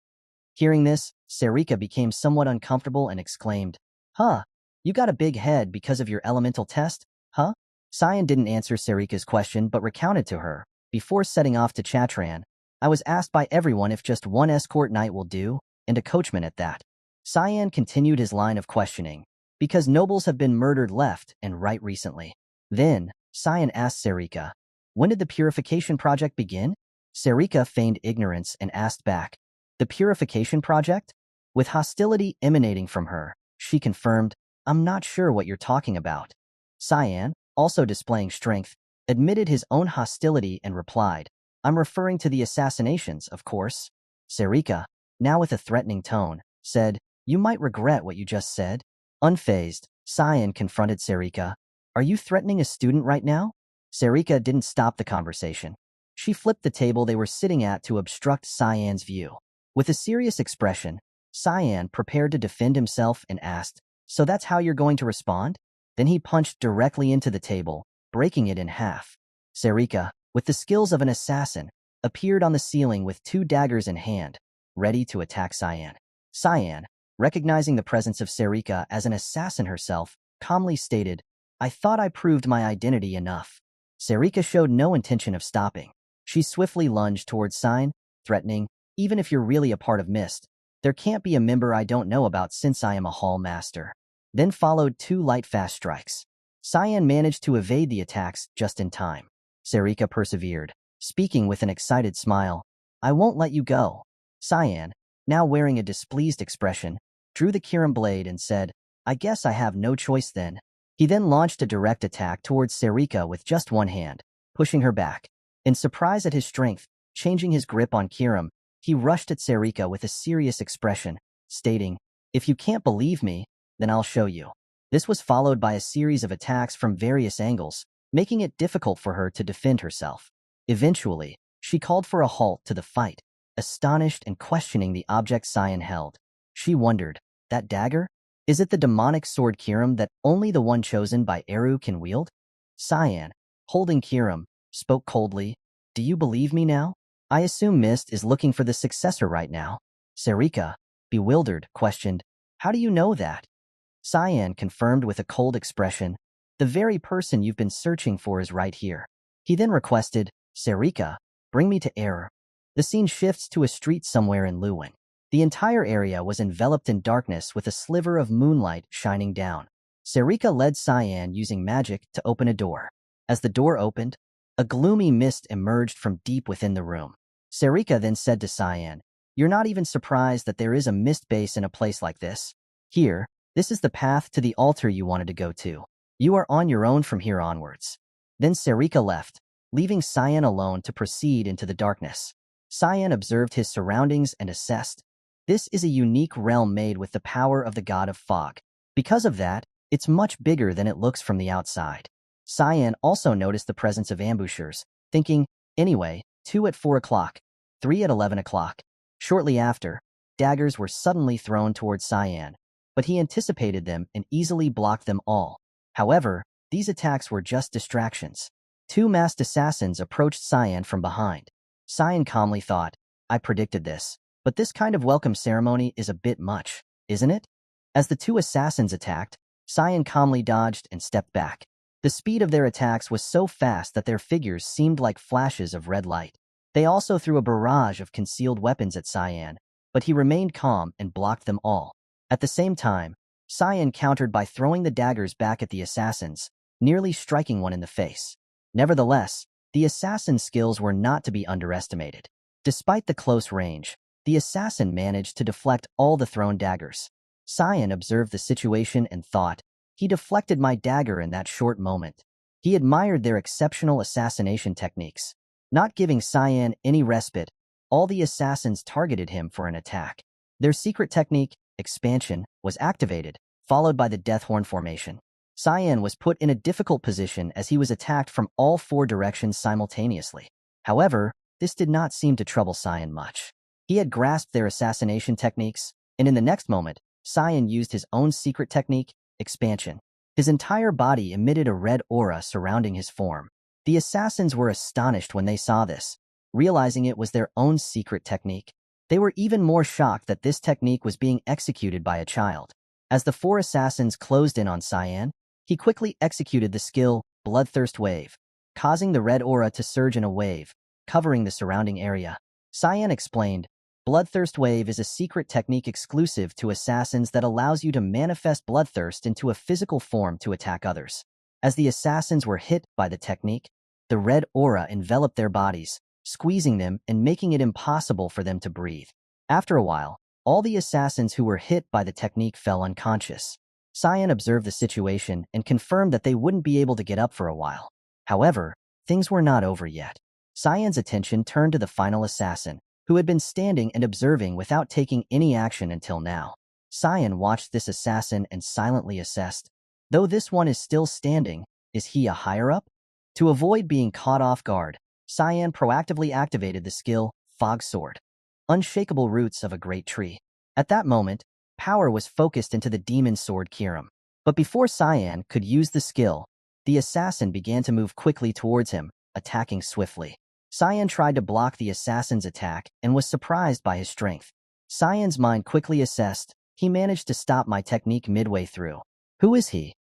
A: Hearing this, Sarika became somewhat uncomfortable and exclaimed, huh? You got a big head because of your elemental test, huh? Cyan didn't answer Sarika's question but recounted to her. Before setting off to Chatran, I was asked by everyone if just one escort knight will do, and a coachman at that. Cyan continued his line of questioning, because nobles have been murdered left and right recently. Then, Cyan asked Sarika, when did the purification project begin? Sarika feigned ignorance and asked back, the purification project? With hostility emanating from her, she confirmed, I'm not sure what you're talking about. Cyan, also displaying strength, admitted his own hostility and replied, I'm referring to the assassinations, of course. Sarika, now with a threatening tone, said, you might regret what you just said. Unfazed, Cyan confronted Sarika. Are you threatening a student right now? Sarika didn't stop the conversation. She flipped the table they were sitting at to obstruct Cyan's view. With a serious expression, Cyan prepared to defend himself and asked, so that's how you're going to respond? Then he punched directly into the table, breaking it in half. Sarika, with the skills of an assassin, appeared on the ceiling with 2 daggers in hand, ready to attack Cyan. Cyan, recognizing the presence of Sarika as an assassin herself, calmly stated, I thought I proved my identity enough. Sarika showed no intention of stopping. She swiftly lunged towards Cyan, threatening, even if you're really a part of Mist, there can't be a member I don't know about since I am a hall master. Then followed 2 light fast strikes. Cyan managed to evade the attacks just in time. Sarika persevered, speaking with an excited smile. I won't let you go. Cyan, now wearing a displeased expression, drew the Kirim blade and said, I guess I have no choice then. He then launched a direct attack towards Sarika with just one hand, pushing her back. In surprise at his strength, changing his grip on Kirim, he rushed at Sarika with a serious expression, stating, if you can't believe me, then I'll show you. This was followed by a series of attacks from various angles, making it difficult for her to defend herself. Eventually, she called for a halt to the fight, astonished and questioning the object Cyan held. She wondered, that dagger? Is it the demonic sword Kirim that only the one chosen by Eru can wield? Cyan, holding Kirim, spoke coldly, do you believe me now? I assume Mist is looking for the successor right now. Sarika, bewildered, questioned, how do you know that? Cyan confirmed with a cold expression, the very person you've been searching for is right here. He then requested, Sarika, bring me to Eru. The scene shifts to a street somewhere in Luwin. The entire area was enveloped in darkness with a sliver of moonlight shining down. Sarika led Cyan using magic to open a door. As the door opened, a gloomy mist emerged from deep within the room. Sarika then said to Cyan, you're not even surprised that there is a mist base in a place like this? Here, this is the path to the altar you wanted to go to. You are on your own from here onwards. Then Sarika left, leaving Cyan alone to proceed into the darkness. Cyan observed his surroundings and assessed, this is a unique realm made with the power of the god of fog. Because of that, it's much bigger than it looks from the outside. Cyan also noticed the presence of ambushers, thinking, anyway, 2 at 4 o'clock, 3 at 11 o'clock. Shortly after, daggers were suddenly thrown towards Cyan, but he anticipated them and easily blocked them all. However, these attacks were just distractions. 2 masked assassins approached Cyan from behind. Cyan calmly thought, I predicted this, but this kind of welcome ceremony is a bit much, isn't it? As the 2 assassins attacked, Cyan calmly dodged and stepped back. The speed of their attacks was so fast that their figures seemed like flashes of red light. They also threw a barrage of concealed weapons at Cyan, but he remained calm and blocked them all. At the same time, Cyan countered by throwing the daggers back at the assassins, nearly striking one in the face. Nevertheless, the assassin's skills were not to be underestimated. Despite the close range, the assassin managed to deflect all the thrown daggers. Cyan observed the situation and thought, he deflected my dagger in that short moment. He admired their exceptional assassination techniques. Not giving Cyan any respite, all the assassins targeted him for an attack. Their secret technique, expansion, was activated, followed by the Death Horn formation. Cyan was put in a difficult position as he was attacked from all 4 directions simultaneously. However, this did not seem to trouble Cyan much. He had grasped their assassination techniques, and in the next moment, Cyan used his own secret technique, expansion. His entire body emitted a red aura surrounding his form. The assassins were astonished when they saw this, realizing it was their own secret technique. They were even more shocked that this technique was being executed by a child. As the 4 assassins closed in on Cyan, he quickly executed the skill, Bloodthirst Wave, causing the red aura to surge in a wave, covering the surrounding area. Cyan explained, Bloodthirst Wave is a secret technique exclusive to assassins that allows you to manifest bloodthirst into a physical form to attack others. As the assassins were hit by the technique, the red aura enveloped their bodies, squeezing them and making it impossible for them to breathe. After a while, all the assassins who were hit by the technique fell unconscious. Cyan observed the situation and confirmed that they wouldn't be able to get up for a while. However, things were not over yet. Cyan's attention turned to the final assassin, who had been standing and observing without taking any action until now. Cyan watched this assassin and silently assessed, though this one is still standing, is he a higher-up? To avoid being caught off guard, Cyan proactively activated the skill, Fog Sword. Unshakable roots of a great tree. At that moment, power was focused into the demon sword Kirim. But before Cyan could use the skill, the assassin began to move quickly towards him, attacking swiftly. Cyan tried to block the assassin's attack and was surprised by his strength. Cyan's mind quickly assessed, he managed to stop my technique midway through. Who is he?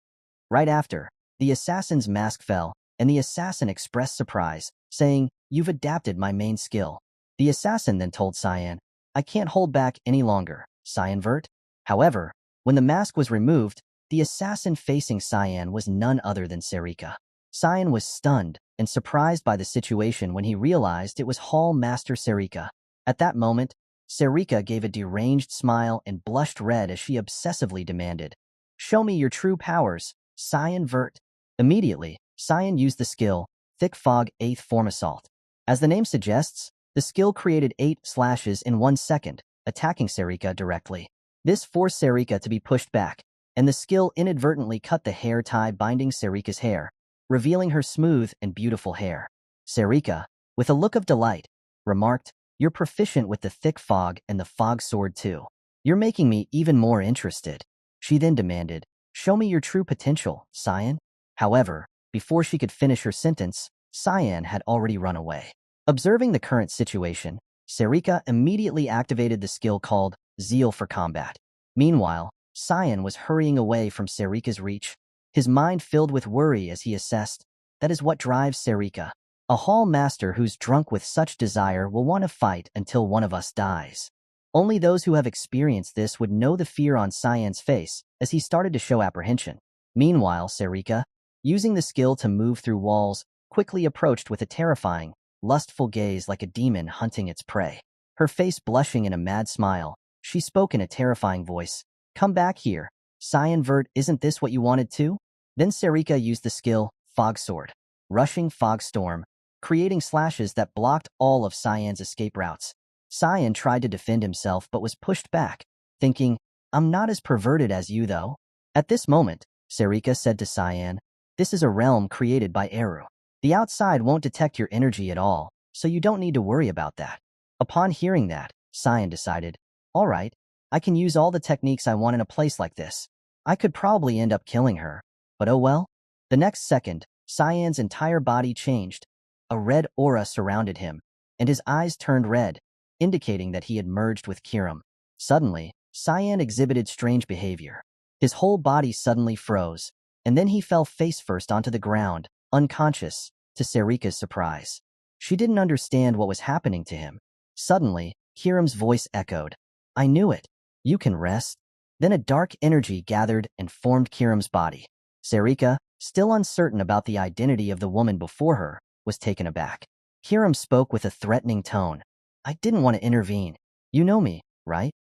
A: Right after, the assassin's mask fell, and the assassin expressed surprise, saying, You've adapted my main skill. The assassin then told Cyan, I can't hold back any longer, Cyanvert. However, when the mask was removed, the assassin facing Cyan was none other than Sarika. Cyan was stunned and surprised by the situation when he realized it was Hall Master Sarika. At that moment, Sarika gave a deranged smile and blushed red as she obsessively demanded, Show me your true powers, Cyanvert. Immediately, Cyan used the skill, Thick Fog 8th Form Assault. As the name suggests, the skill created 8 slashes in 1 second, attacking Sarika directly. This forced Sarika to be pushed back, and the skill inadvertently cut the hair tie binding Sarika's hair, revealing her smooth and beautiful hair. Sarika, with a look of delight, remarked, You're proficient with the thick fog and the fog sword too. You're making me even more interested. She then demanded, Show me your true potential, Cyan. However, before she could finish her sentence, Cyan had already run away. Observing the current situation, Sarika immediately activated the skill called Zeal for Combat. Meanwhile, Cyan was hurrying away from Sarika's reach, his mind filled with worry as he assessed, that is what drives Sarika. A hall master who's drunk with such desire will want to fight until one of us dies. Only those who have experienced this would know the fear on Cyan's face as he started to show apprehension. Meanwhile, Sarika, using the skill to move through walls, quickly approached with a terrifying, lustful gaze like a demon hunting its prey. Her face blushing in a mad smile, she spoke in a terrifying voice, Come back here, Cyanvert, isn't this what you wanted too? Then Sarika used the skill, Fog Sword, rushing fog storm, creating slashes that blocked all of Cyan's escape routes. Cyan tried to defend himself but was pushed back, thinking, I'm not as perverted as you though. At this moment, Sarika said to Cyan, "This is a realm created by Eru. The outside won't detect your energy at all, so you don't need to worry about that." Upon hearing that, Cyan decided, "All right, I can use all the techniques I want in a place like this. I could probably end up killing her, but oh well." The next second, Cyan's entire body changed. A red aura surrounded him, and his eyes turned red, indicating that he had merged with Kiram. Suddenly, Cyan exhibited strange behavior. His whole body suddenly froze, and then he fell face first onto the ground, unconscious, to Sarika's surprise. She didn't understand what was happening to him. Suddenly, Kiram's voice echoed, "I knew it. You can rest." Then a dark energy gathered and formed Kiram's body. Sarika, still uncertain about the identity of the woman before her, was taken aback. Kiram spoke with a threatening tone. "I didn't want to intervene. You know me, right?"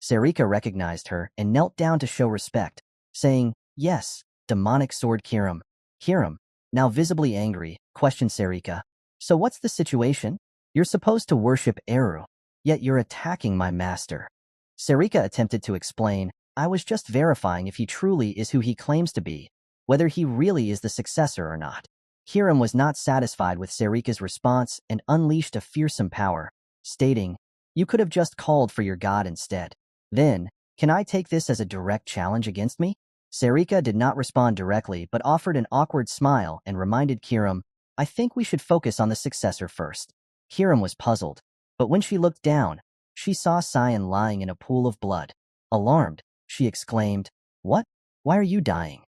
A: Sarika recognized her and knelt down to show respect, saying, "Yes, demonic sword Kiram." Kiram, now visibly angry, questioned Sarika, "So what's the situation? You're supposed to worship Eru, yet you're attacking my master." Sarika attempted to explain, "I was just verifying if he truly is who he claims to be, whether he really is the successor or not." Kiram was not satisfied with Sarika's response and unleashed a fearsome power, stating, "You could have just called for your god instead. Then, can I take this as a direct challenge against me?" Sarika did not respond directly but offered an awkward smile and reminded Kiram, "I think we should focus on the successor first." Kiram was puzzled, but when she looked down, she saw Cyan lying in a pool of blood. Alarmed, she exclaimed, "What? Why are you dying?"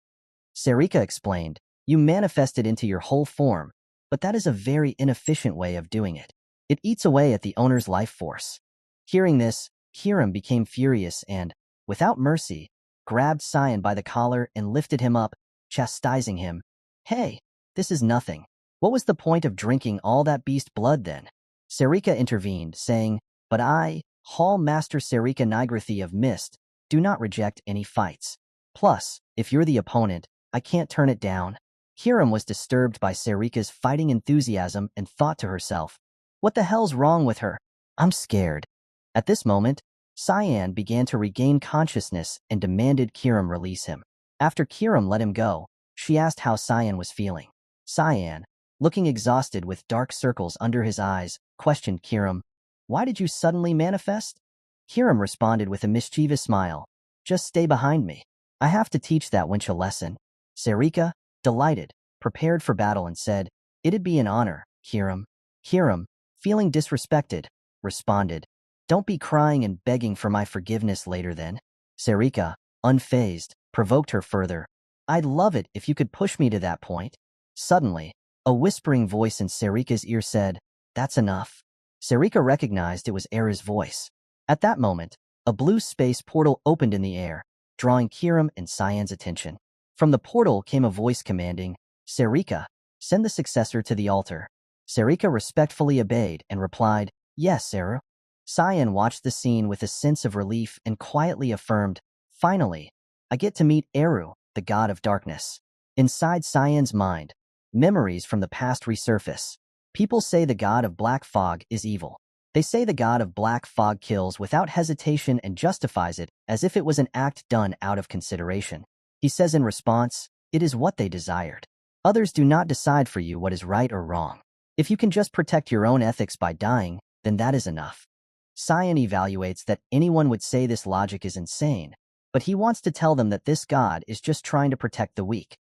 A: Sarika explained, "You manifested into your whole form, but that is a very inefficient way of doing it. It eats away at the owner's life force." Hearing this, Kiram became furious and, without mercy, grabbed Cyan by the collar and lifted him up, chastising him. "Hey, this is nothing. What was the point of drinking all that beast blood then?" Sarika intervened, saying, "But I, Hall Master Sarika Nigrathi of Mist, do not reject any fights. Plus, if you're the opponent, I can't turn it down." Kiram was disturbed by Sarika's fighting enthusiasm and thought to herself, "What the hell's wrong with her? I'm scared." At this moment, Cyan began to regain consciousness and demanded Kiram release him. After Kiram let him go, she asked how Cyan was feeling. Cyan, looking exhausted with dark circles under his eyes, questioned Kiram, "Why did you suddenly manifest?" Kiram responded with a mischievous smile, "Just stay behind me. I have to teach that wench a lesson." Sarika, delighted, prepared for battle and said, "It'd be an honor, Kiram." Kiram, feeling disrespected, responded, "Don't be crying and begging for my forgiveness later then." Sarika, unfazed, provoked her further, "I'd love it if you could push me to that point." Suddenly, a whispering voice in Sarika's ear said, "That's enough." Sarika recognized it was Era's voice. At that moment, a blue space portal opened in the air, drawing Kiram and Cyan's attention. From the portal came a voice commanding, "Sarika, send the successor to the altar." Sarika respectfully obeyed and replied, "Yes, Eru." Cyan watched the scene with a sense of relief and quietly affirmed, "Finally, I get to meet Eru, the god of darkness." Inside Cyan's mind, memories from the past resurface. People say the god of black fog is evil. They say the god of black fog kills without hesitation and justifies it as if it was an act done out of consideration. He says in response, "It is what they desired. Others do not decide for you what is right or wrong. If you can just protect your own ethics by dying, then that is enough." Cyan evaluates that anyone would say this logic is insane, but he wants to tell them that this god is just trying to protect the weak.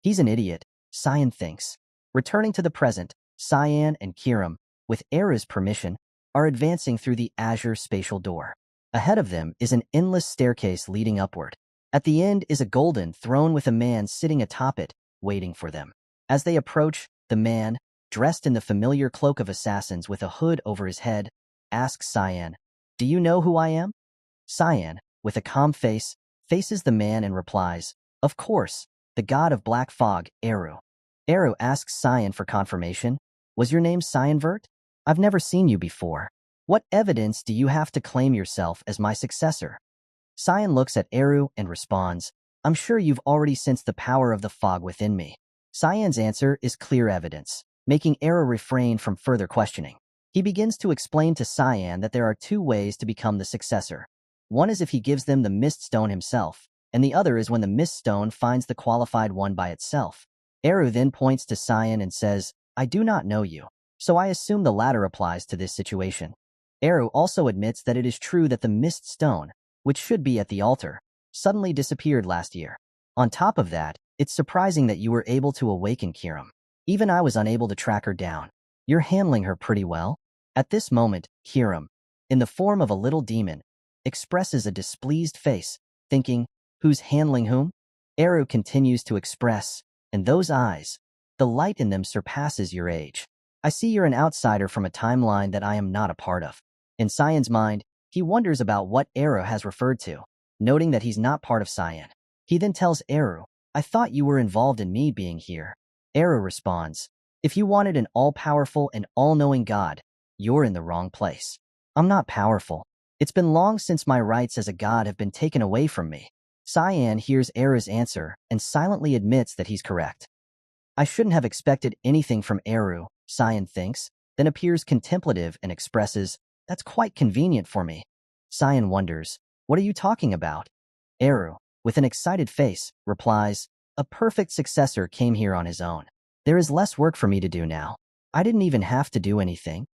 A: He's an idiot, Cyan thinks. Returning to the present, Cyan and Kiram, with Era's permission, are advancing through the azure spatial door. Ahead of them is an endless staircase leading upward. At the end is a golden throne with a man sitting atop it, waiting for them. As they approach, the man, dressed in the familiar cloak of assassins with a hood over his head, asks Cyan, "Do you know who I am?" Cyan, with a calm face, faces the man and replies, "Of course, the god of black fog, Eru." Eru asks Cyan for confirmation, "Was your name Cyanvert? I've never seen you before. What evidence do you have to claim yourself as my successor?" Cyan looks at Eru and responds, "I'm sure you've already sensed the power of the fog within me." Cyan's answer is clear evidence, making Eru refrain from further questioning. He begins to explain to Cyan that there are two ways to become the successor. One is if he gives them the Mist Stone himself, and the other is when the mist stone finds the qualified one by itself. Eru then points to Cyan and says, I do not know you, so I assume the latter applies to this situation. Eru also admits that it is true that the mist stone, which should be at the altar, suddenly disappeared last year. On top of that, it's surprising that you were able to awaken Kiram. Even I was unable to track her down. You're handling her pretty well. At this moment, Kiram, in the form of a little demon, expresses a displeased face, thinking, who's handling whom? Eru continues to express, and those eyes, the light in them surpasses your age. I see you're an outsider from a timeline that I am not a part of. In Cyan's mind, he wonders about what Eru has referred to, noting that he's not part of Cyan. He then tells Eru, I thought you were involved in me being here. Eru responds, if you wanted an all-powerful and all-knowing god, you're in the wrong place. I'm not powerful. It's been long since my rights as a god have been taken away from me. Cyan hears Eru's answer and silently admits that he's correct. I shouldn't have expected anything from Eru, Cyan thinks, then appears contemplative and expresses, that's quite convenient for me. Cyan wonders, what are you talking about? Eru, with an excited face, replies, a perfect successor came here on his own. There is less work for me to do now. I didn't even have to do anything.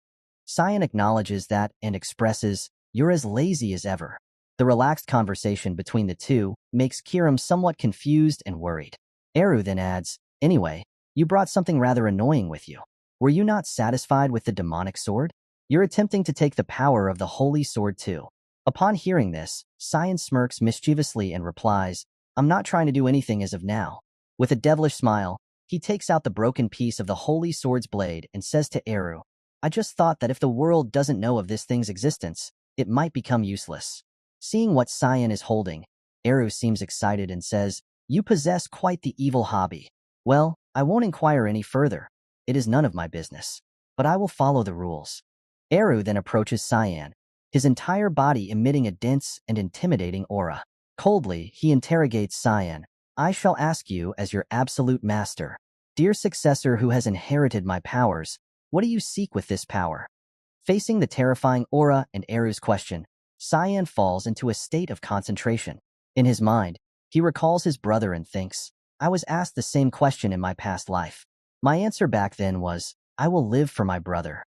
A: Cyan acknowledges that and expresses, you're as lazy as ever. The relaxed conversation between the two makes Kiram somewhat confused and worried. Eru then adds, anyway, you brought something rather annoying with you. Were you not satisfied with the demonic sword? You're attempting to take the power of the holy sword too. Upon hearing this, Cyan smirks mischievously and replies, I'm not trying to do anything as of now. With a devilish smile, he takes out the broken piece of the holy sword's blade and says to Eru, I just thought that if the world doesn't know of this thing's existence, it might become useless. Seeing what Cyan is holding, Eru seems excited and says, you possess quite the evil hobby. Well, I won't inquire any further. It is none of my business. But I will follow the rules. Eru then approaches Cyan, his entire body emitting a dense and intimidating aura. Coldly, he interrogates Cyan. I shall ask you as your absolute master. Dear successor who has inherited my powers, what do you seek with this power? Facing the terrifying aura and Eru's question, Cyan falls into a state of concentration. In his mind, he recalls his brother and thinks, I was asked the same question in my past life. My answer back then was, I will live for my brother.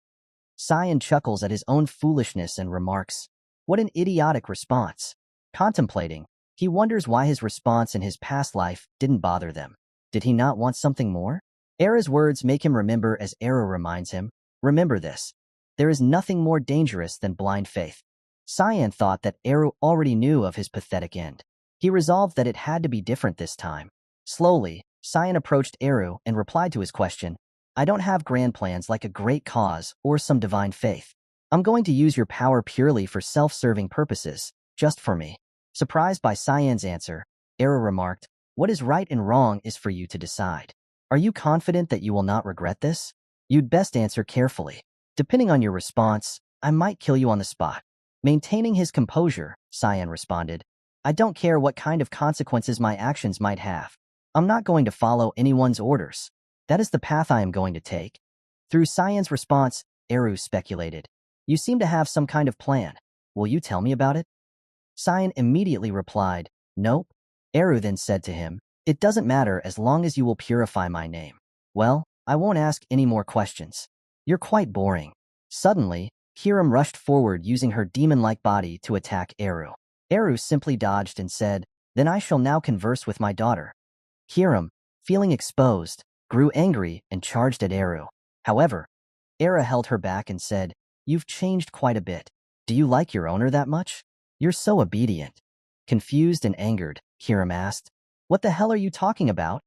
A: Cyan chuckles at his own foolishness and remarks, what an idiotic response. Contemplating, he wonders why his response in his past life didn't bother them. Did he not want something more? Era's words make him remember as Era reminds him, remember this. There is nothing more dangerous than blind faith. Cyan thought that Eru already knew of his pathetic end. He resolved that it had to be different this time. Slowly, Cyan approached Eru and replied to his question, I don't have grand plans like a great cause or some divine faith. I'm going to use your power purely for self-serving purposes, just for me. Surprised by Cyan's answer, Eru remarked, what is right and wrong is for you to decide. Are you confident that you will not regret this? You'd best answer carefully. Depending on your response, I might kill you on the spot. Maintaining his composure, Cyan responded, I don't care what kind of consequences my actions might have. I'm not going to follow anyone's orders. That is the path I am going to take. Through Cyan's response, Eru speculated, you seem to have some kind of plan. Will you tell me about it? Cyan immediately replied, nope. Eru then said to him, it doesn't matter as long as you will purify my name. Well, I won't ask any more questions. You're quite boring. Suddenly, Kiram rushed forward using her demon-like body to attack Eru. Eru simply dodged and said, then I shall now converse with my daughter. Kiram, feeling exposed, grew angry and charged at Eru. However, Era held her back and said, you've changed quite a bit. Do you like your owner that much? You're so obedient. Confused and angered, Kiram asked, what the hell are you talking about?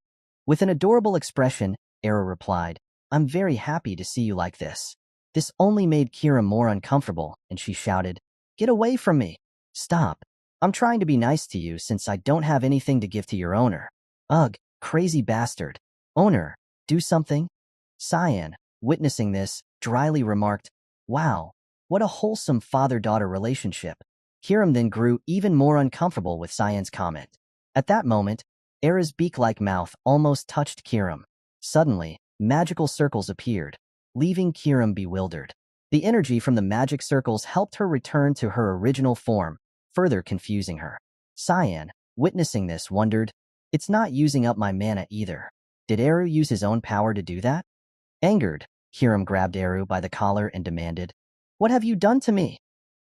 A: With an adorable expression, Era replied, I'm very happy to see you like this. This only made Kiram more uncomfortable, and she shouted, get away from me. Stop. I'm trying to be nice to you since I don't have anything to give to your owner. Ugh, crazy bastard. Owner, do something? Cyan, witnessing this, dryly remarked, wow, what a wholesome father-daughter relationship. Kiram then grew even more uncomfortable with Cyan's comment. At that moment, Era's beak-like mouth almost touched Kiram. Suddenly, magical circles appeared, leaving Kiram bewildered. The energy from the magic circles helped her return to her original form, further confusing her. Cyan, witnessing this, wondered, "It's not using up my mana either. Did Eru use his own power to do that?" Angered, Kirim grabbed Eru by the collar and demanded, "What have you done to me?"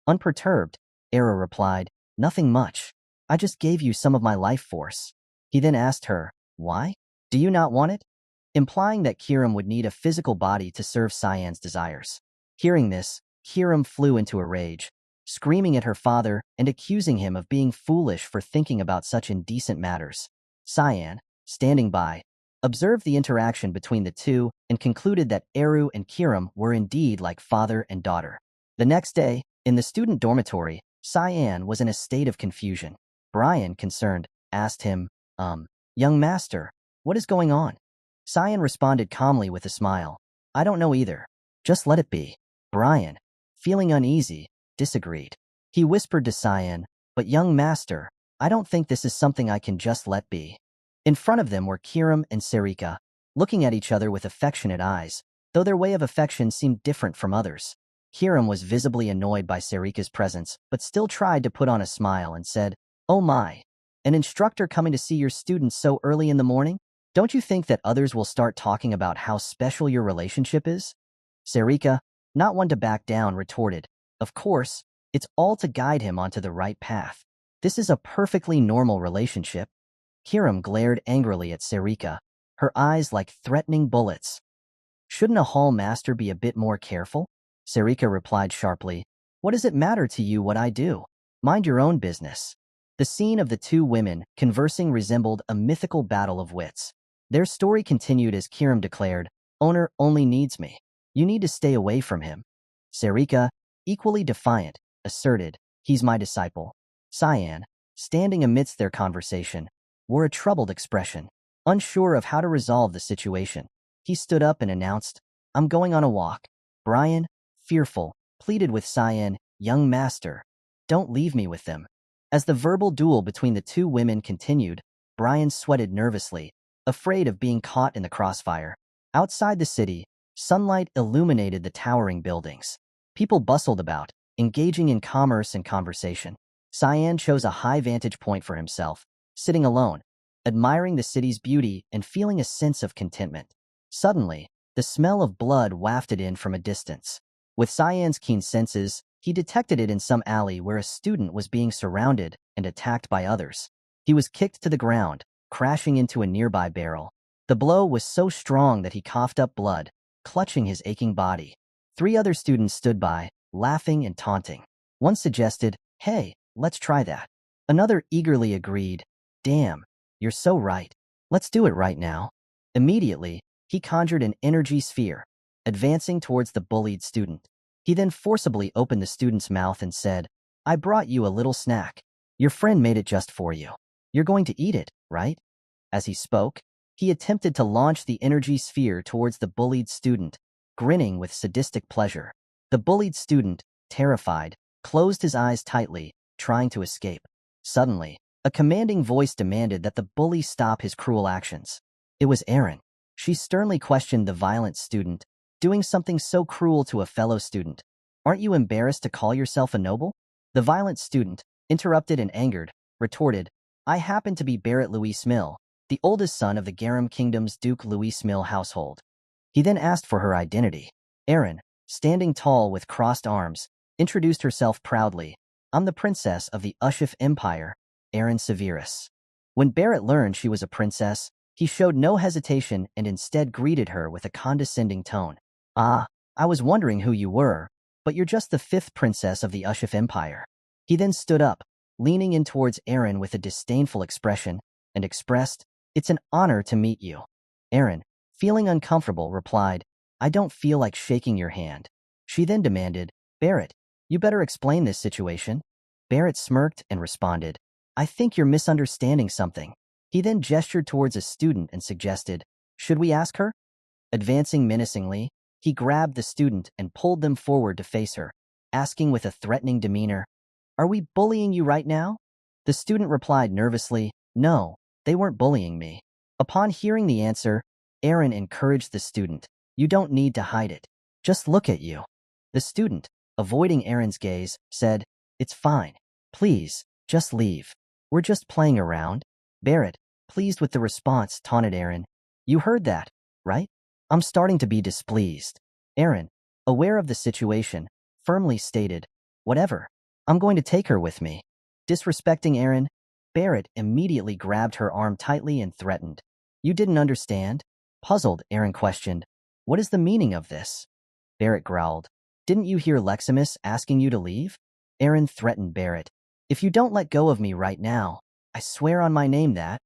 A: Unperturbed, Eru replied, "Nothing much. I just gave you some of my life force." He then asked her, "Why? Do you not want it?" Implying that Kirim would need a physical body to serve Cyan's desires. Hearing this, Kirim flew into a rage, screaming at her father and accusing him of being foolish for thinking about such indecent matters. Cyan, standing by, observed the interaction between the two and concluded that Eru and Kirim were indeed like father and daughter. The next day, in the student dormitory, Cyan was in a state of confusion. Brian, concerned, asked him, "Young master, what is going on?" Cyan responded calmly with a smile, "I don't know either. Just let it be." Brian, feeling uneasy, disagreed. He whispered to Cyan, "But young master, I don't think this is something I can just let be." In front of them were Kirim and Sarika, looking at each other with affectionate eyes, though their way of affection seemed different from others. Kirim was visibly annoyed by Sarika's presence, but still tried to put on a smile and said, "Oh my, an instructor coming to see your students so early in the morning? Don't you think that others will start talking about how special your relationship is?" Sarika, not one to back down, retorted, "Of course, it's all to guide him onto the right path. This is a perfectly normal relationship." Kirim glared angrily at Sarika, her eyes like threatening bullets. "Shouldn't a hall master be a bit more careful?" Sarika replied sharply, "What does it matter to you what I do? Mind your own business." The scene of the two women conversing resembled a mythical battle of wits. Their story continued as Kirim declared, "Owner only needs me. You need to stay away from him." Sarika, equally defiant, asserted, "He's my disciple." Cyan, standing amidst their conversation, wore a troubled expression, unsure of how to resolve the situation. He stood up and announced, "I'm going on a walk." Brian, fearful, pleaded with Cyan, "Young master, don't leave me with them." As the verbal duel between the two women continued, Brian sweated nervously, afraid of being caught in the crossfire. Outside the city, sunlight illuminated the towering buildings. People bustled about, engaging in commerce and conversation. Cyan chose a high vantage point for himself, sitting alone, admiring the city's beauty and feeling a sense of contentment. Suddenly, the smell of blood wafted in from a distance. With Cyan's keen senses, he detected it in some alley where a student was being surrounded and attacked by others. He was kicked to the ground, crashing into a nearby barrel. The blow was so strong that he coughed up blood, clutching his aching body. 3 other students stood by, laughing and taunting. One suggested, "Hey, let's try that." Another eagerly agreed, "Damn, you're so right. Let's do it right now." Immediately, he conjured an energy sphere, advancing towards the bullied student. He then forcibly opened the student's mouth and said, "I brought you a little snack. Your friend made it just for you. You're going to eat it, right?" As he spoke, he attempted to launch the energy sphere towards the bullied student, grinning with sadistic pleasure. The bullied student, terrified, closed his eyes tightly, trying to escape. Suddenly, a commanding voice demanded that the bully stop his cruel actions. It was Erin. She sternly questioned the violent student, doing something so cruel to a fellow student. "Aren't you embarrassed to call yourself a noble?" The violent student, interrupted and angered, retorted, "I happen to be Barrett Louis Smil, the oldest son of the Garum Kingdom's Duke Louis Smil household." He then asked for her identity. Erin, standing tall with crossed arms, introduced herself proudly. "I'm the princess of the Ushif Empire, Erin Severus." When Barrett learned she was a princess, he showed no hesitation and instead greeted her with a condescending tone. "Ah, I was wondering who you were, but you're just the 5th princess of the Ushif Empire." He then stood up, leaning in towards Erin with a disdainful expression, and expressed, "It's an honor to meet you." Erin, feeling uncomfortable, replied, "I don't feel like shaking your hand." She then demanded, "Barrett, you better explain this situation." Barrett smirked and responded, "I think you're misunderstanding something." He then gestured towards a student and suggested, "Should we ask her?" Advancing menacingly, he grabbed the student and pulled them forward to face her, asking with a threatening demeanor, "Are we bullying you right now?" The student replied nervously, "No, they weren't bullying me." Upon hearing the answer, Erin encouraged the student, "You don't need to hide it. Just look at you." The student, avoiding Erin's gaze, said, "It's fine. Please, just leave." We're just playing around. Barrett, pleased with the response, taunted Aaron. You heard that, right? I'm starting to be displeased. Aaron, aware of the situation, firmly stated, whatever. I'm going to take her with me. Disrespecting Aaron, Barrett immediately grabbed her arm tightly and threatened. You didn't understand? Puzzled, Aaron questioned. What is the meaning of this? Barrett growled. Didn't you hear Leximus asking you to leave? Aaron threatened Barrett. If you don't let go of me right now, I swear on my name that.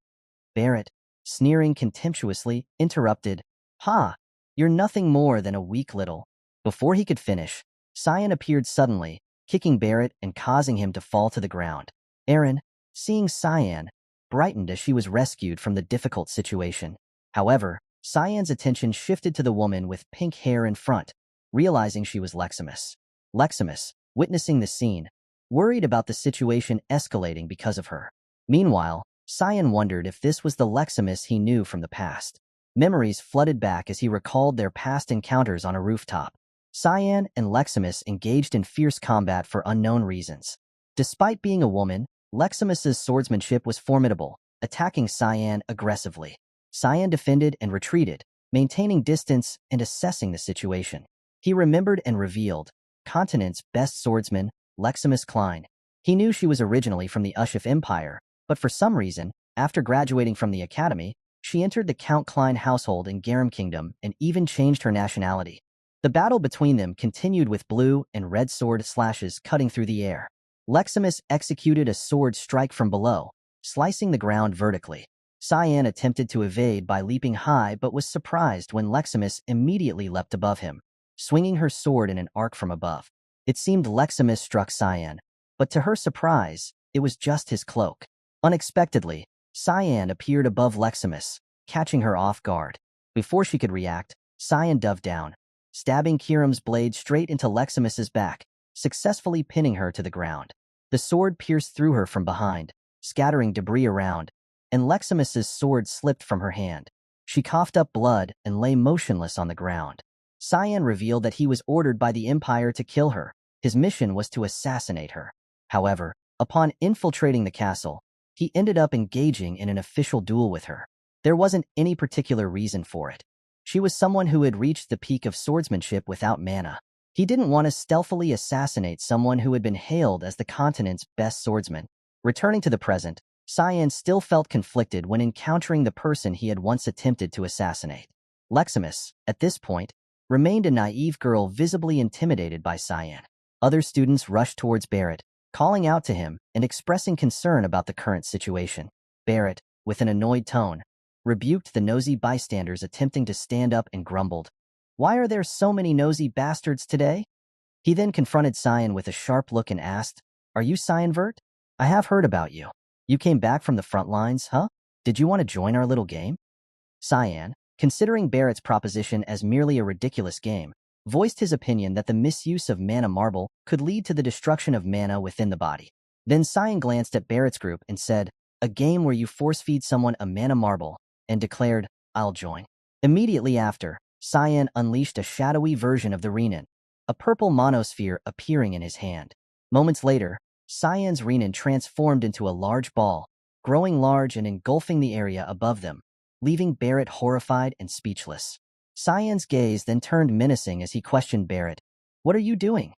A: Barrett, sneering contemptuously, interrupted. Ha! You're nothing more than a weak little. Before he could finish, Cyan appeared suddenly, kicking Barrett and causing him to fall to the ground. Aaron, seeing Cyan, brightened as she was rescued from the difficult situation. However, Cyan's attention shifted to the woman with pink hair in front, realizing she was Leximus. Leximus, witnessing the scene, worried about the situation escalating because of her. Meanwhile, Cyan wondered if this was the Leximus he knew from the past. Memories flooded back as he recalled their past encounters on a rooftop. Cyan and Leximus engaged in fierce combat for unknown reasons. Despite being a woman, Leximus's swordsmanship was formidable, attacking Cyan aggressively. Cyan defended and retreated, maintaining distance and assessing the situation. He remembered and revealed, continent's best swordsman, Leximus Klein. He knew she was originally from the Ushif Empire, but for some reason, after graduating from the academy, she entered the Count Klein household in Garum Kingdom and even changed her nationality. The battle between them continued with blue and red sword slashes cutting through the air. Leximus executed a sword strike from below, slicing the ground vertically. Cyan attempted to evade by leaping high but was surprised when Leximus immediately leapt above him, swinging her sword in an arc from above. It seemed Leximus struck Cyan, but to her surprise, it was just his cloak. Unexpectedly, Cyan appeared above Leximus, catching her off guard. Before she could react, Cyan dove down, stabbing Kiram's blade straight into Leximus's back, successfully pinning her to the ground. The sword pierced through her from behind, scattering debris around, and Leximus's sword slipped from her hand. She coughed up blood and lay motionless on the ground. Cyan revealed that he was ordered by the Empire to kill her. His mission was to assassinate her. However, upon infiltrating the castle, he ended up engaging in an official duel with her. There wasn't any particular reason for it. She was someone who had reached the peak of swordsmanship without mana. He didn't want to stealthily assassinate someone who had been hailed as the continent's best swordsman. Returning to the present, Cyan still felt conflicted when encountering the person he had once attempted to assassinate. Leximus, at this point, remained a naive girl visibly intimidated by Cyan. Other students rushed towards Barrett, calling out to him and expressing concern about the current situation. Barrett, with an annoyed tone, rebuked the nosy bystanders attempting to stand up and grumbled, "Why are there so many nosy bastards today?" He then confronted Cyan with a sharp look and asked, "Are you Cyanvert? I have heard about you. You came back from the front lines, huh? Did you want to join our little game?" Cyan, considering Barrett's proposition as merely a ridiculous game, voiced his opinion that the misuse of mana marble could lead to the destruction of mana within the body. Then Cyan glanced at Barrett's group and said, "A game where you force-feed someone a mana marble," and declared, "I'll join." Immediately after, Cyan unleashed a shadowy version of the Renin, a purple monosphere appearing in his hand. Moments later, Cyan's Renin transformed into a large ball, growing large and engulfing the area above them, leaving Barrett horrified and speechless. Cyan's gaze then turned menacing as he questioned Barrett, "What are you doing?"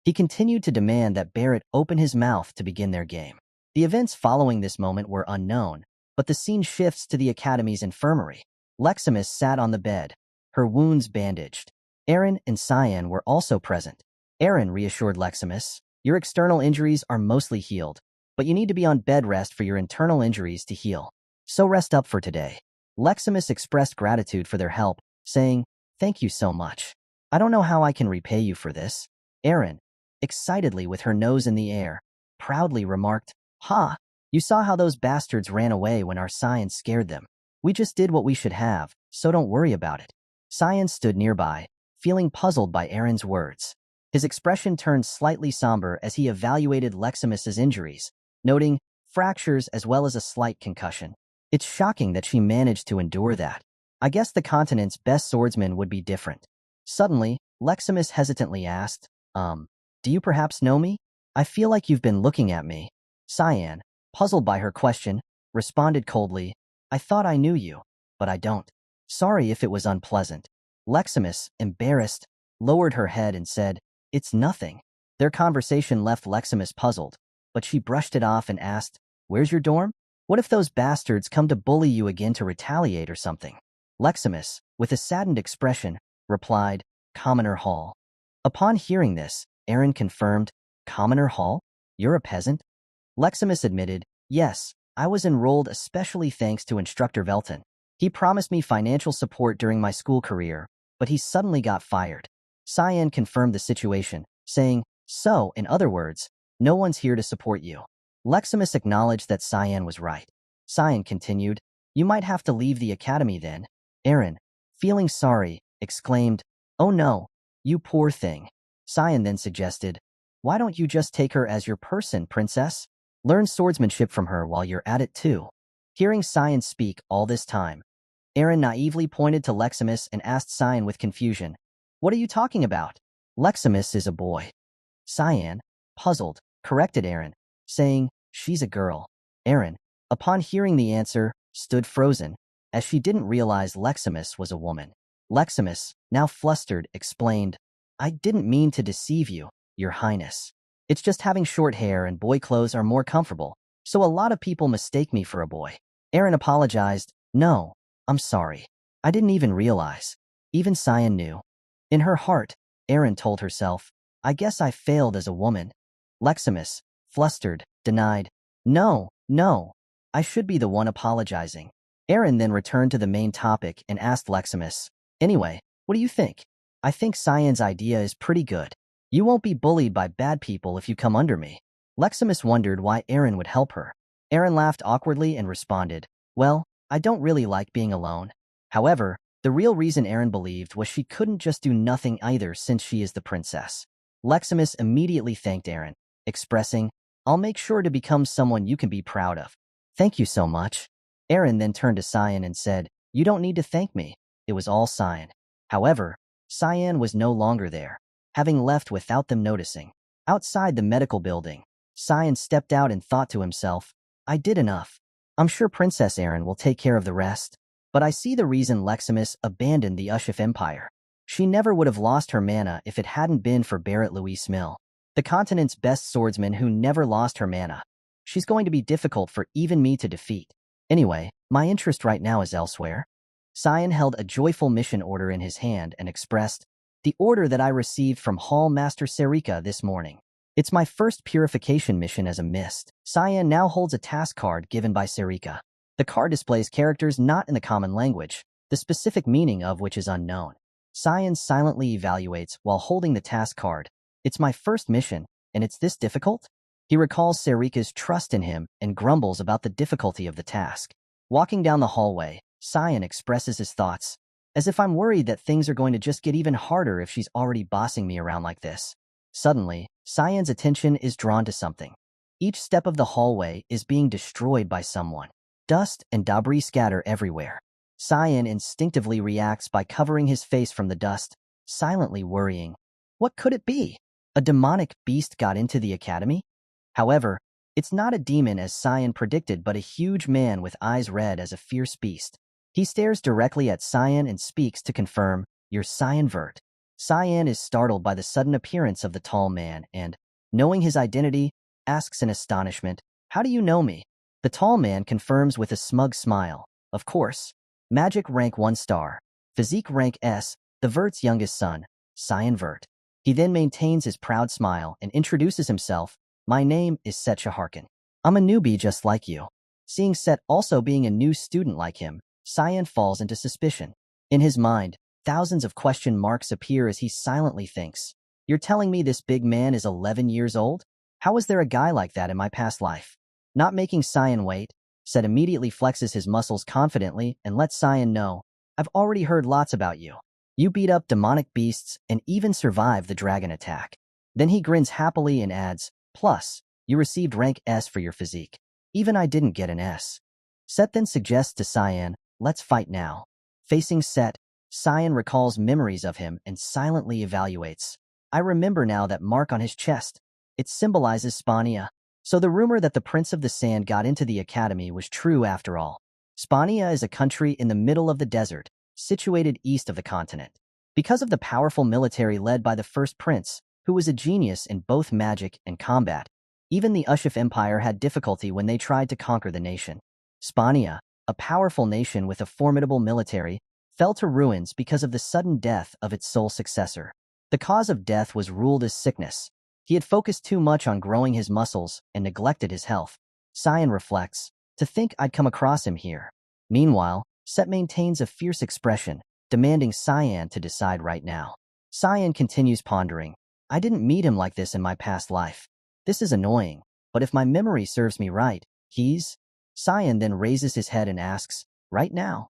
A: He continued to demand that Barrett open his mouth to begin their game. The events following this moment were unknown, but the scene shifts to the Academy's infirmary. Leximus sat on the bed, her wounds bandaged. Aaron and Cyan were also present. Aaron reassured Leximus, "Your external injuries are mostly healed, but you need to be on bed rest for your internal injuries to heal. So rest up for today." Leximus expressed gratitude for their help, saying, "Thank you so much. I don't know how I can repay you for this." Aaron, excitedly with her nose in the air, proudly remarked, "Ha! You saw how those bastards ran away when our Cyan scared them. We just did what we should have, so don't worry about it." Cyan stood nearby, feeling puzzled by Aaron's words. His expression turned slightly somber as he evaluated Leximus's injuries, noting fractures as well as a slight concussion. It's shocking that she managed to endure that. I guess the continent's best swordsman would be different. Suddenly, Leximus hesitantly asked, Do you perhaps know me? I feel like you've been looking at me." Cyan, puzzled by her question, responded coldly, I thought I knew you, but I don't. Sorry if it was unpleasant. Leximus, embarrassed, lowered her head and said, It's nothing. Their conversation left Leximus puzzled, but she brushed it off and asked, Where's your dorm? What if those bastards come to bully you again to retaliate or something? Leximus, with a saddened expression, replied, Commoner Hall. Upon hearing this, Aaron confirmed, Commoner Hall? You're a peasant? Leximus admitted, Yes, I was enrolled especially thanks to Instructor Velton. He promised me financial support during my school career, but he suddenly got fired. Cyan confirmed the situation, saying, So, in other words, no one's here to support you. Leximus acknowledged that Cyan was right. Cyan continued, You might have to leave the academy then. Aaron, feeling sorry, exclaimed, Oh no, you poor thing. Cyan then suggested, Why don't you just take her as your person, princess? Learn swordsmanship from her while you're at it too. Hearing Cyan speak all this time, Aaron naively pointed to Leximus and asked Cyan with confusion, What are you talking about? Leximus is a boy. Cyan, puzzled, corrected Aaron, saying, She's a girl. Aaron, upon hearing the answer, stood frozen, as she didn't realize Leximus was a woman. Leximus, now flustered, explained, I didn't mean to deceive you, Your Highness. It's just having short hair and boy clothes are more comfortable, so a lot of people mistake me for a boy. Aaron apologized, No, I'm sorry. I didn't even realize. Even Cyan knew. In her heart, Aaron told herself, I guess I failed as a woman. Leximus, flustered, denied, No, no. I should be the one apologizing. Aaron then returned to the main topic and asked Leximus, Anyway, what do you think? I think Cyan's idea is pretty good. You won't be bullied by bad people if you come under me. Leximus wondered why Aaron would help her. Aaron laughed awkwardly and responded, Well, I don't really like being alone. However, the real reason Aaron believed was she couldn't just do nothing either since she is the princess. Leximus immediately thanked Aaron, expressing, I'll make sure to become someone you can be proud of. Thank you so much. Aaron then turned to Cyan and said, You don't need to thank me. It was all Cyan. However, Cyan was no longer there, having left without them noticing. Outside the medical building, Cyan stepped out and thought to himself, I did enough. I'm sure Princess Aaron will take care of the rest. But I see the reason Leximus abandoned the Ushif Empire. She never would have lost her mana if it hadn't been for Barrett Louis Smil, the continent's best swordsman who never lost her mana. She's going to be difficult for even me to defeat. Anyway, my interest right now is elsewhere. Cyan held a joyful mission order in his hand and expressed, The order that I received from Hall Master Serika this morning. It's my first purification mission as a mist. Cyan now holds a task card given by Serika. The card displays characters not in the common language, the specific meaning of which is unknown. Cyan silently evaluates while holding the task card. It's my first mission, and it's this difficult? He recalls Serika's trust in him and grumbles about the difficulty of the task. Walking down the hallway, Cyan expresses his thoughts, as if I'm worried that things are going to just get even harder if she's already bossing me around like this. Suddenly, Cyan's attention is drawn to something. Each step of the hallway is being destroyed by someone. Dust and debris scatter everywhere. Cyan instinctively reacts by covering his face from the dust, silently worrying. What could it be? A demonic beast got into the academy? However, it's not a demon as Cyan predicted, but a huge man with eyes red as a fierce beast. He stares directly at Cyan and speaks to confirm, You're Cyan Vert. Cyan is startled by the sudden appearance of the tall man and, knowing his identity, asks in astonishment, How do you know me? The tall man confirms with a smug smile, Of course. Magic rank 1 star. Physique rank S, the Vert's youngest son, Cyan Vert. He then maintains his proud smile and introduces himself, My name is Set Shaharkin. I'm a newbie just like you. Seeing Set also being a new student like him, Cyan falls into suspicion. In his mind, thousands of question marks appear as he silently thinks, You're telling me this big man is 11 years old? How is there a guy like that in my past life? Not making Cyan wait, Set immediately flexes his muscles confidently and lets Cyan know, I've already heard lots about you. You beat up demonic beasts and even survived the dragon attack. Then he grins happily and adds, Plus, you received rank S for your physique. Even I didn't get an S. Set then suggests to Cyan, Let's fight now. Facing Set, Cyan recalls memories of him and silently evaluates. I remember now that mark on his chest. It symbolizes Spania. So the rumor that the Prince of the Sand got into the academy was true after all. Spania is a country in the middle of the desert, situated east of the continent. Because of the powerful military led by the first prince, who was a genius in both magic and combat, even the Ushif Empire had difficulty when they tried to conquer the nation. Spania, a powerful nation with a formidable military, fell to ruins because of the sudden death of its sole successor. The cause of death was ruled as sickness. He had focused too much on growing his muscles and neglected his health. Cyan reflects, to think I'd come across him here. Meanwhile, Set maintains a fierce expression, demanding Cyan to decide right now. Cyan continues pondering, I didn't meet him like this in my past life. This is annoying, but if my memory serves me right, he's... Cyan then raises his head and asks, right now?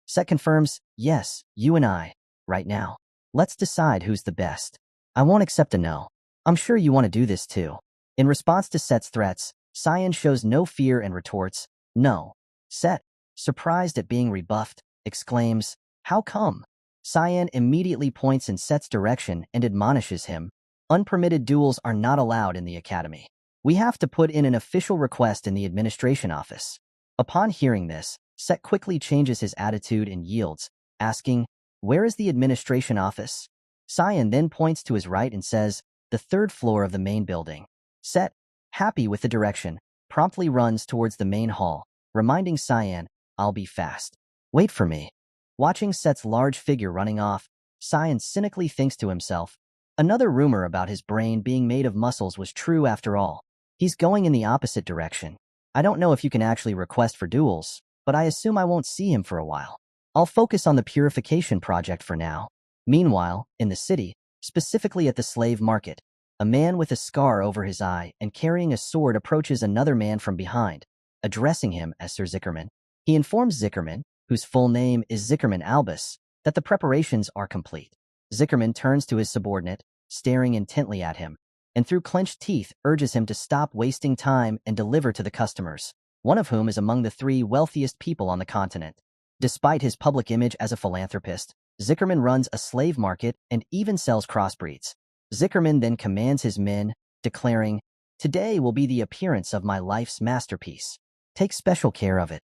A: Set confirms, yes, you and I, right now. Let's decide who's the best. I won't accept a no. I'm sure you want to do this too. In response to Set's threats, Cyan shows no fear and retorts, no. Set, surprised at being rebuffed, exclaims, how come? Cyan immediately points in Set's direction and admonishes him, unpermitted duels are not allowed in the academy. We have to put in an official request in the administration office. Upon hearing this, Set quickly changes his attitude and yields, asking, where is the administration office? Cyan then points to his right and says, the third floor of the main building. Set, happy with the direction, promptly runs towards the main hall, reminding Cyan, I'll be fast. Wait for me. Watching Set's large figure running off, Cyan cynically thinks to himself, another rumor about his brain being made of muscles was true after all. He's going in the opposite direction. I don't know if you can actually request for duels, but I assume I won't see him for a while. I'll focus on the purification project for now. Meanwhile, in the city, specifically at the slave market, a man with a scar over his eye and carrying a sword approaches another man from behind, addressing him as Sir Zickerman. He informs Zickerman, whose full name is Zickerman Albus, that the preparations are complete. Zickerman turns to his subordinate, staring intently at him, and through clenched teeth urges him to stop wasting time and deliver to the customers, one of whom is among the 3 wealthiest people on the continent. Despite his public image as a philanthropist, Zickerman runs a slave market and even sells crossbreeds. Zickerman then commands his men, declaring, today will be the appearance of my life's masterpiece. Take special care of it.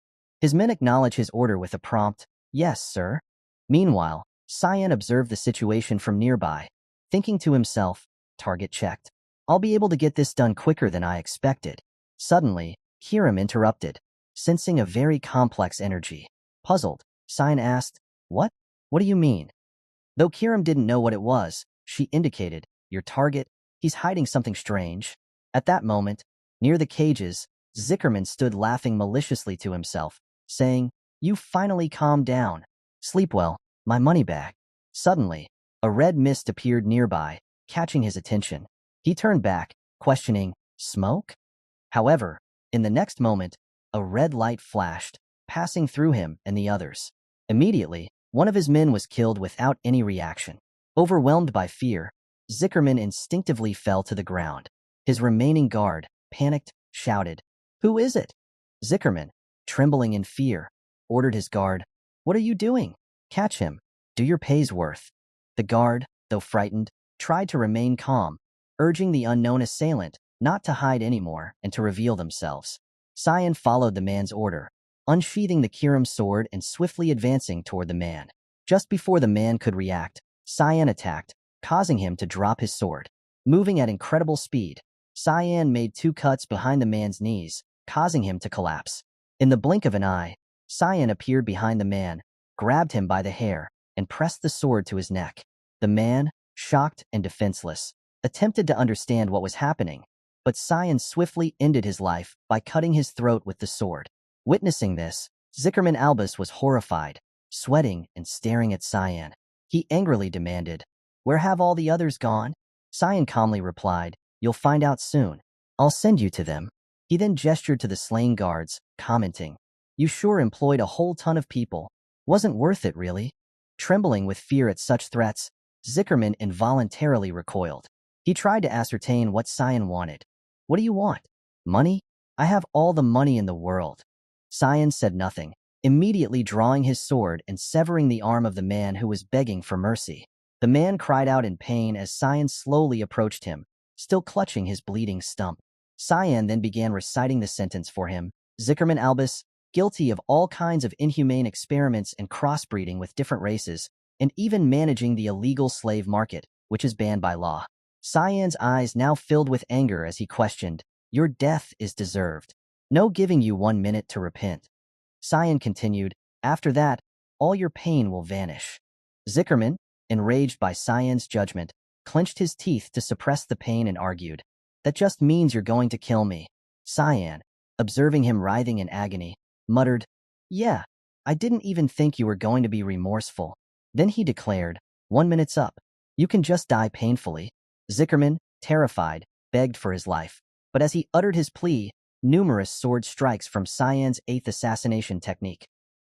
A: His men acknowledge his order with a prompt, yes, sir. Meanwhile, Cyan observed the situation from nearby, thinking to himself, target checked. I'll be able to get this done quicker than I expected. Suddenly, Kiram interrupted, sensing a very complex energy. Puzzled, Cyan asked, what? What do you mean? Though Kiram didn't know what it was, she indicated, your target, he's hiding something strange. At that moment, near the cages, Zickerman stood laughing maliciously to himself, saying, you finally calmed down. Sleep well, my money back. Suddenly, a red mist appeared nearby, catching his attention. He turned back, questioning, smoke? However, in the next moment, a red light flashed, passing through him and the others. Immediately, one of his men was killed without any reaction. Overwhelmed by fear, Zickerman instinctively fell to the ground. His remaining guard, panicked, shouted, who is it? Zickerman, trembling in fear, ordered his guard, what are you doing? Catch him. Do your pay's worth. The guard, though frightened, tried to remain calm, urging the unknown assailant not to hide anymore and to reveal themselves. Cyan followed the man's order, unsheathing the Kiram sword and swiftly advancing toward the man. Just before the man could react, Cyan attacked, causing him to drop his sword. Moving at incredible speed, Cyan made 2 cuts behind the man's knees, causing him to collapse. In the blink of an eye, Cyan appeared behind the man, grabbed him by the hair, and pressed the sword to his neck. The man, shocked and defenseless, attempted to understand what was happening, but Cyan swiftly ended his life by cutting his throat with the sword. Witnessing this, Zickerman Albus was horrified, sweating and staring at Cyan. He angrily demanded, where have all the others gone? Cyan calmly replied, you'll find out soon. I'll send you to them. He then gestured to the slain guards, commenting, you sure employed a whole ton of people. Wasn't worth it, really. Trembling with fear at such threats, Zickerman involuntarily recoiled. He tried to ascertain what Cyan wanted. What do you want? Money? I have all the money in the world. Cyan said nothing, immediately drawing his sword and severing the arm of the man who was begging for mercy. The man cried out in pain as Cyan slowly approached him, still clutching his bleeding stump. Cyan then began reciting the sentence for him. Zickerman Albus, guilty of all kinds of inhumane experiments and crossbreeding with different races, and even managing the illegal slave market, which is banned by law. Cyan's eyes now filled with anger as he questioned, "Your death is deserved. No giving you 1 minute to repent." Cyan continued, "After that, all your pain will vanish." Zickerman, enraged by Cyan's judgment, clenched his teeth to suppress the pain and argued, "That just means you're going to kill me." Cyan, observing him writhing in agony, muttered, "Yeah, I didn't even think you were going to be remorseful." Then he declared, "1 minute's up. You can just die painfully." Zickerman, terrified, begged for his life. But as he uttered his plea, numerous sword strikes from Cyan's 8th assassination technique,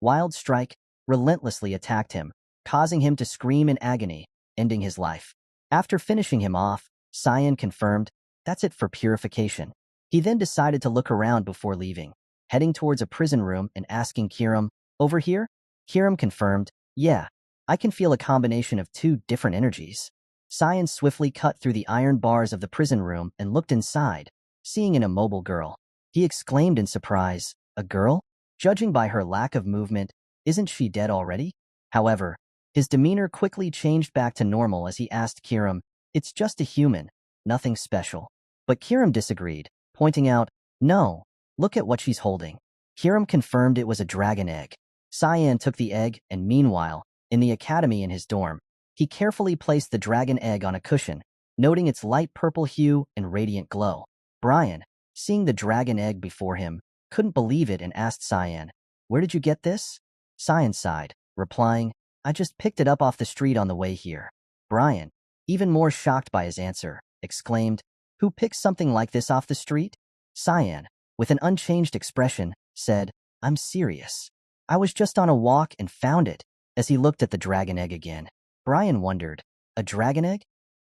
A: Wild Strike, relentlessly attacked him, causing him to scream in agony, ending his life. After finishing him off, Cyan confirmed, "That's it for purification." He then decided to look around before leaving, heading towards a prison room and asking Kiram, "Over here?" Kiram confirmed, "Yeah, I can feel a combination of 2 different energies." Cyan swiftly cut through the iron bars of the prison room and looked inside, seeing an immobile girl. He exclaimed in surprise, "A girl? Judging by her lack of movement, isn't she dead already?" However, his demeanor quickly changed back to normal as he asked Kiram, "It's just a human, nothing special." But Kiram disagreed, pointing out, "No, look at what she's holding." Kiram confirmed it was a dragon egg. Cyan took the egg and meanwhile, in the academy in his dorm, he carefully placed the dragon egg on a cushion, noting its light purple hue and radiant glow. Brian, seeing the dragon egg before him, couldn't believe it and asked Cyan, "Where did you get this?" Cyan sighed, replying, "I just picked it up off the street on the way here." Brian, even more shocked by his answer, exclaimed, "Who picks something like this off the street?" Cyan, with an unchanged expression, said, "I'm serious. I was just on a walk and found it," as he looked at the dragon egg again. Brian wondered, "A dragon egg?"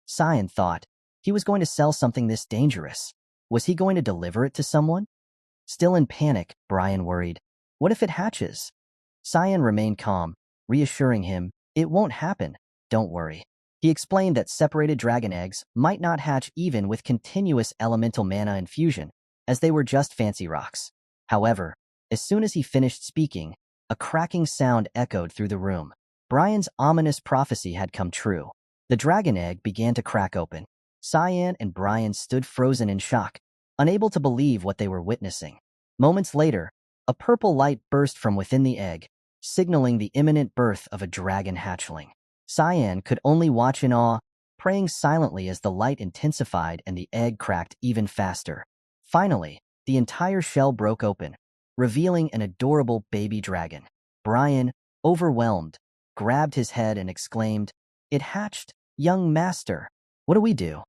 A: Cyan thought, he was going to sell something this dangerous. Was he going to deliver it to someone? Still in panic, Brian worried, "What if it hatches?" Cyan remained calm, reassuring him, "It won't happen, don't worry." He explained that separated dragon eggs might not hatch even with continuous elemental mana infusion, as they were just fancy rocks. However, as soon as he finished speaking, a cracking sound echoed through the room. Brian's ominous prophecy had come true. The dragon egg began to crack open. Cyan and Brian stood frozen in shock, unable to believe what they were witnessing. Moments later, a purple light burst from within the egg, signaling the imminent birth of a dragon hatchling. Cyan could only watch in awe, praying silently as the light intensified and the egg cracked even faster. Finally, the entire shell broke open, revealing an adorable baby dragon. Brian, overwhelmed, grabbed his head and exclaimed, "It hatched, young master. What do we do?"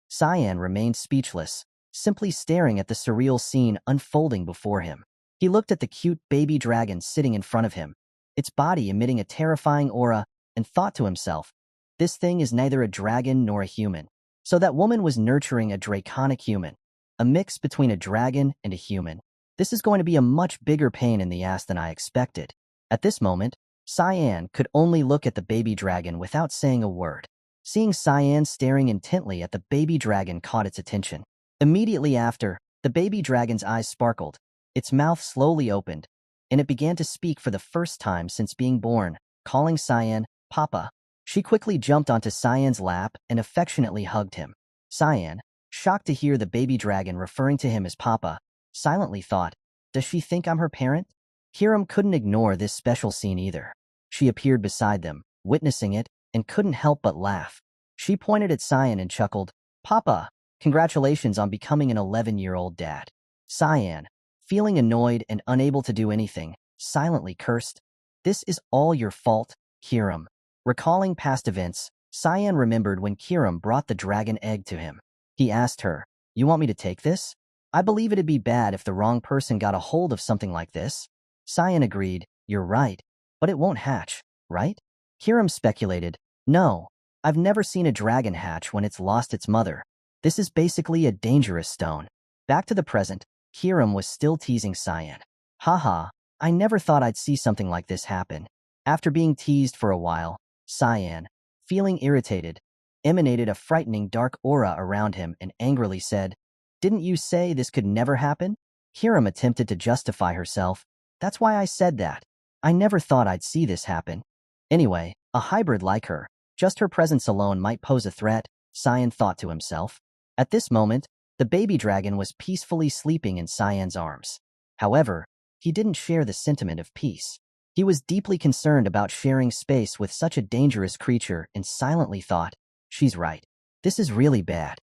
A: Cyan remained speechless, simply staring at the surreal scene unfolding before him. He looked at the cute baby dragon sitting in front of him, its body emitting a terrifying aura, and thought to himself, "This thing is neither a dragon nor a human." So that woman was nurturing a draconic human, a mix between a dragon and a human. This is going to be a much bigger pain in the ass than I expected. At this moment, Cyan could only look at the baby dragon without saying a word. Seeing Cyan staring intently at the baby dragon caught its attention. Immediately after, the baby dragon's eyes sparkled, its mouth slowly opened, and it began to speak for the first time since being born, calling Cyan, "Papa." She quickly jumped onto Cyan's lap and affectionately hugged him. Cyan, shocked to hear the baby dragon referring to him as Papa, silently thought, "Does she think I'm her parent?" Kiram couldn't ignore this special scene either. She appeared beside them, witnessing it, and couldn't help but laugh. She pointed at Cyan and chuckled, "Papa, congratulations on becoming an 11-year-old dad." Cyan, feeling annoyed and unable to do anything, silently cursed, "This is all your fault, Kiram." Recalling past events, Cyan remembered when Kiram brought the dragon egg to him. He asked her, "You want me to take this? I believe it'd be bad if the wrong person got a hold of something like this." Cyan agreed, "You're right, but it won't hatch, right?" Kiram speculated, "No, I've never seen a dragon hatch when it's lost its mother. This is basically a dangerous stone." Back to the present, Kiram was still teasing Cyan. "Haha, I never thought I'd see something like this happen." After being teased for a while, Cyan, feeling irritated, emanated a frightening dark aura around him and angrily said, Didn't you say this could never happen? Hiram attempted to justify herself. That's why I said that. I never thought I'd see this happen. Anyway, a hybrid like her, just her presence alone might pose a threat, Cyan thought to himself. At this moment, the baby dragon was peacefully sleeping in Cyan's arms. However, he didn't share the sentiment of peace. He was deeply concerned about sharing space with such a dangerous creature and silently thought, she's right. This is really bad.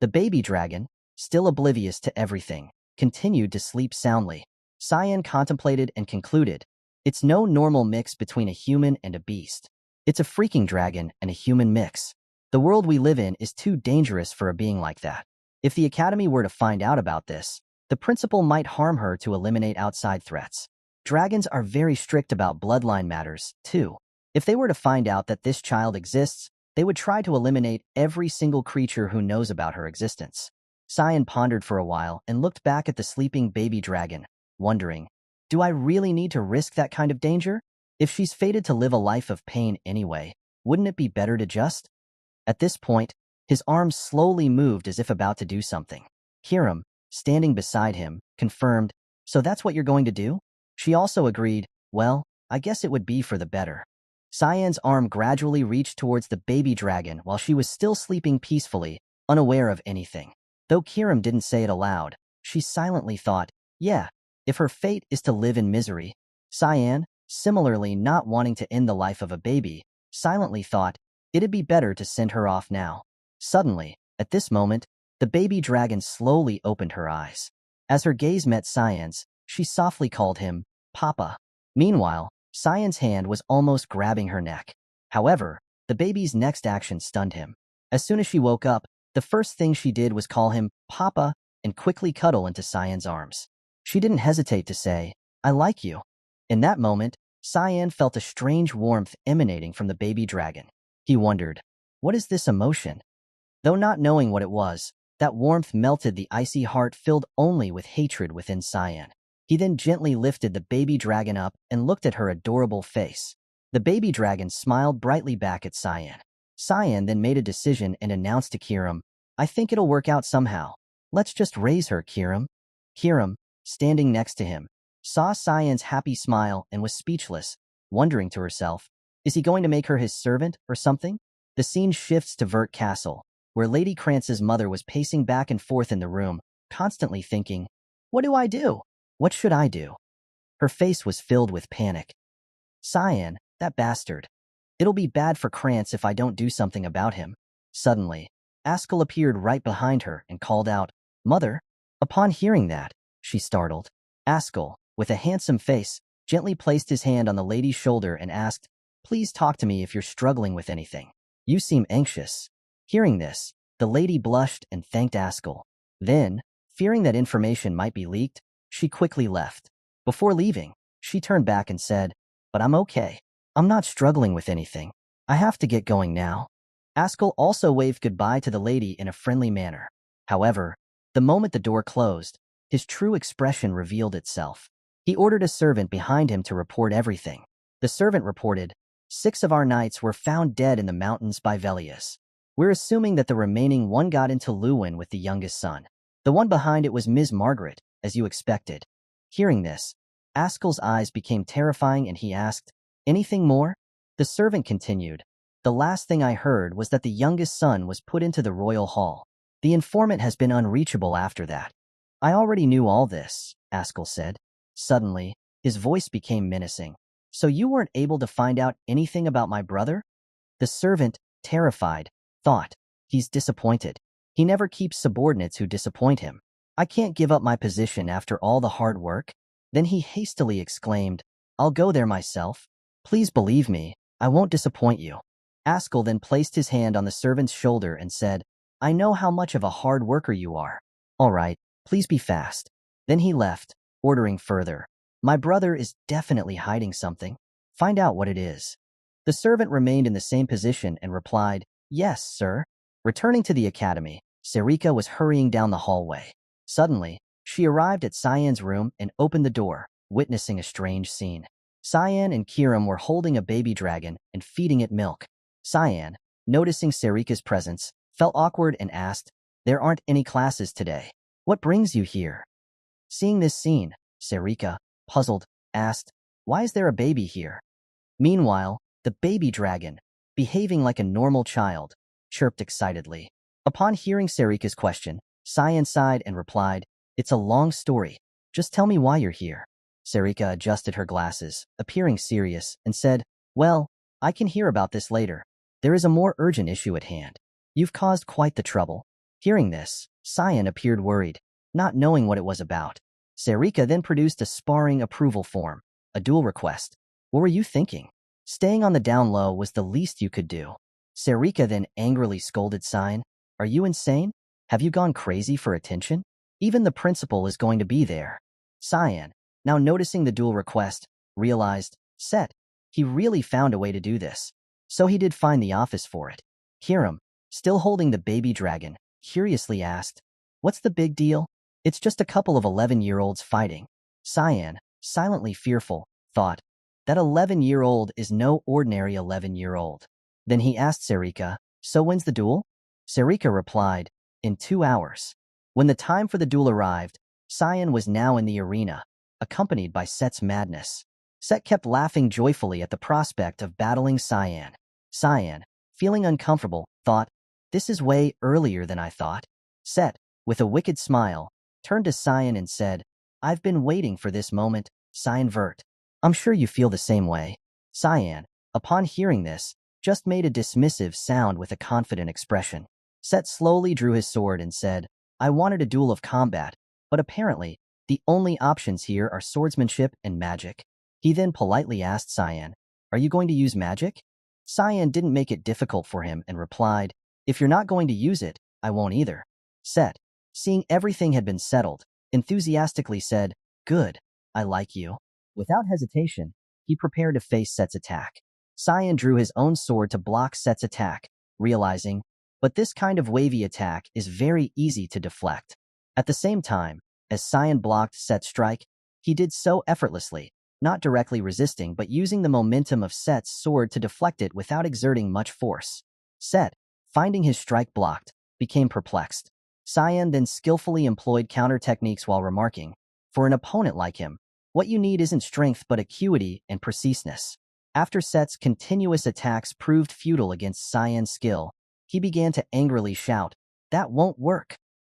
A: The baby dragon, still oblivious to everything, continued to sleep soundly. Cyan contemplated and concluded, it's no normal mix between a human and a beast. It's a freaking dragon and a human mix. The world we live in is too dangerous for a being like that. If the Academy were to find out about this, the principal might harm her to eliminate outside threats. Dragons are very strict about bloodline matters, too. If they were to find out that this child exists, they would try to eliminate every single creature who knows about her existence. Cyan pondered for a while and looked back at the sleeping baby dragon, wondering, do I really need to risk that kind of danger? If she's fated to live a life of pain anyway, wouldn't it be better to just? At this point, his arms slowly moved as if about to do something. Hiram, standing beside him, confirmed, so that's what you're going to do? She also agreed, well, I guess it would be for the better. Cyan's arm gradually reached towards the baby dragon while she was still sleeping peacefully, unaware of anything. Though Hiram didn't say it aloud, she silently thought, yeah, if her fate is to live in misery. Cyan, similarly not wanting to end the life of a baby, silently thought, it'd be better to send her off now. Suddenly, at this moment, the baby dragon slowly opened her eyes. As her gaze met Cyan's, she softly called him, Papa. Meanwhile, Cyan's hand was almost grabbing her neck. However, the baby's next action stunned him. As soon as she woke up, the first thing she did was call him Papa and quickly cuddle into Cyan's arms. She didn't hesitate to say, I like you. In that moment, Cyan felt a strange warmth emanating from the baby dragon. He wondered, what is this emotion? Though not knowing what it was, that warmth melted the icy heart filled only with hatred within Cyan. He then gently lifted the baby dragon up and looked at her adorable face. The baby dragon smiled brightly back at Cyan. Cyan then made a decision and announced to Hiram, I think it'll work out somehow. Let's just raise her, Hiram. Hiram, standing next to him, saw Cyan's happy smile and was speechless, wondering to herself, is he going to make her his servant or something? The scene shifts to Vert Castle, where Lady Krantz's mother was pacing back and forth in the room, constantly thinking, what do I do? What should I do? Her face was filled with panic. Cyan, that bastard. It'll be bad for Krantz if I don't do something about him. Suddenly, Ascal appeared right behind her and called out, Mother. Upon hearing that, she startled. Ascal, with a handsome face, gently placed his hand on the lady's shoulder and asked, please talk to me if you're struggling with anything. You seem anxious. Hearing this, the lady blushed and thanked Ascal. Then, fearing that information might be leaked, she quickly left. Before leaving, she turned back and said, but I'm okay. I'm not struggling with anything. I have to get going now. Ascal also waved goodbye to the lady in a friendly manner. However, the moment the door closed, his true expression revealed itself. He ordered a servant behind him to report everything. The servant reported, 6 of our knights were found dead in the mountains by Velius. We're assuming that the remaining one got into Lewin with the youngest son. The one behind it was Ms. Margaret, as you expected. Hearing this, Ascal's eyes became terrifying and he asked, anything more? The servant continued, the last thing I heard was that the youngest son was put into the royal hall. The informant has been unreachable after that. I already knew all this, Ascal said. Suddenly, his voice became menacing. So you weren't able to find out anything about my brother? The servant, terrified, thought, he's disappointed. He never keeps subordinates who disappoint him. I can't give up my position after all the hard work. Then he hastily exclaimed, I'll go there myself. Please believe me, I won't disappoint you. Ascal then placed his hand on the servant's shoulder and said, I know how much of a hard worker you are. All right, please be fast. Then he left, ordering further. My brother is definitely hiding something. Find out what it is. The servant remained in the same position and replied, yes, sir. Returning to the academy, Sarika was hurrying down the hallway. Suddenly, she arrived at Cyan's room and opened the door, witnessing a strange scene. Cyan and Hiram were holding a baby dragon and feeding it milk. Cyan, noticing Sarika's presence, felt awkward and asked, there aren't any classes today. What brings you here? Seeing this scene, Sarika, puzzled, asked, why is there a baby here? Meanwhile, the baby dragon, behaving like a normal child, chirped excitedly. Upon hearing Sarika's question, Cyan sighed and replied, it's a long story. Just tell me why you're here. Sarika adjusted her glasses, appearing serious, and said, well, I can hear about this later. There is a more urgent issue at hand. You've caused quite the trouble. Hearing this, Cyan appeared worried, not knowing what it was about. Sarika then produced a sparring approval form, a duel request. What were you thinking? Staying on the down low was the least you could do. Sarika then angrily scolded Cyan. Are you insane? Have you gone crazy for attention? Even the principal is going to be there. Cyan, now noticing the duel request, realized, he really found a way to do this. So he did find the office for it. Hiram, still holding the baby dragon, curiously asked, what's the big deal? It's just a couple of 11-year-olds fighting. Cyan, silently fearful, thought, that 11-year-old is no ordinary 11-year-old. Then he asked Sarika, so when's the duel? Sarika replied, in 2 hours. When the time for the duel arrived, Cyan was now in the arena, accompanied by Set's madness. Set kept laughing joyfully at the prospect of battling Cyan. Cyan, feeling uncomfortable, thought, this is way earlier than I thought. Set, with a wicked smile, turned to Cyan and said, I've been waiting for this moment, Cyan Vert. I'm sure you feel the same way. Cyan, upon hearing this, just made a dismissive sound with a confident expression. Set slowly drew his sword and said, I wanted a duel of combat, but apparently, the only options here are swordsmanship and magic. He then politely asked Cyan, are you going to use magic? Cyan didn't make it difficult for him and replied, if you're not going to use it, I won't either. Set, seeing everything had been settled, enthusiastically said, good, I like you. Without hesitation, he prepared to face Set's attack. Cyan drew his own sword to block Set's attack, realizing, but this kind of wavy attack is very easy to deflect. At the same time, as Cyan blocked Set's strike, he did so effortlessly, not directly resisting but using the momentum of Set's sword to deflect it without exerting much force. Set, finding his strike blocked, became perplexed. Cyan then skillfully employed counter techniques while remarking, for an opponent like him, what you need isn't strength but acuity and preciseness. After Set's continuous attacks proved futile against Cyan's skill, he began to angrily shout, that won't work.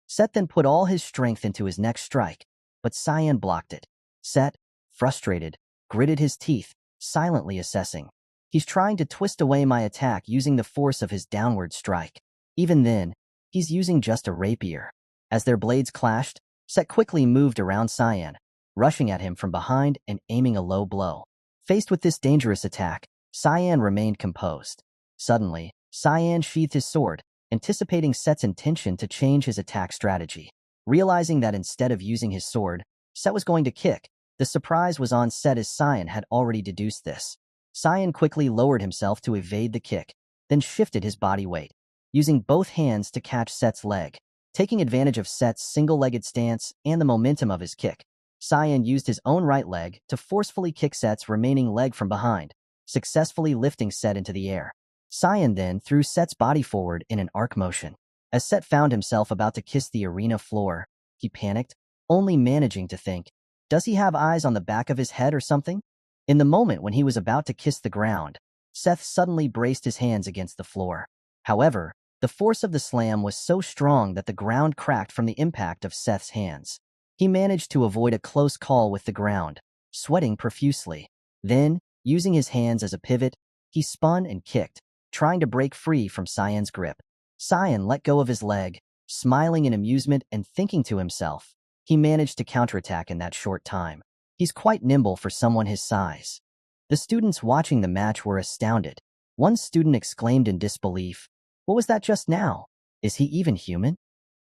A: Set then put all his strength into his next strike, but Cyan blocked it. Set, frustrated, gritted his teeth, silently assessing. He's trying to twist away my attack using the force of his downward strike. Even then, he's using just a rapier. As their blades clashed, Set quickly moved around Cyan, rushing at him from behind and aiming a low blow. Faced with this dangerous attack, Cyan remained composed. Suddenly, Cyan sheathed his sword, anticipating Set's intention to change his attack strategy. Realizing that instead of using his sword, Set was going to kick, the surprise was on Set as Cyan had already deduced this. Cyan quickly lowered himself to evade the kick, then shifted his body weight, using both hands to catch Set's leg. Taking advantage of Set's single-legged stance and the momentum of his kick, Cyan used his own right leg to forcefully kick Set's remaining leg from behind, successfully lifting Set into the air. Cyan then threw Set's body forward in an arc motion. As Set found himself about to kiss the arena floor, he panicked, only managing to think, does he have eyes on the back of his head or something? In the moment when he was about to kiss the ground, Seth suddenly braced his hands against the floor. However, the force of the slam was so strong that the ground cracked from the impact of Seth's hands. He managed to avoid a close call with the ground, sweating profusely. Then, using his hands as a pivot, he spun and kicked, trying to break free from Cyan's grip. Cyan let go of his leg, smiling in amusement and thinking to himself, he managed to counterattack in that short time. He's quite nimble for someone his size. The students watching the match were astounded. One student exclaimed in disbelief, "What was that just now? Is he even human?"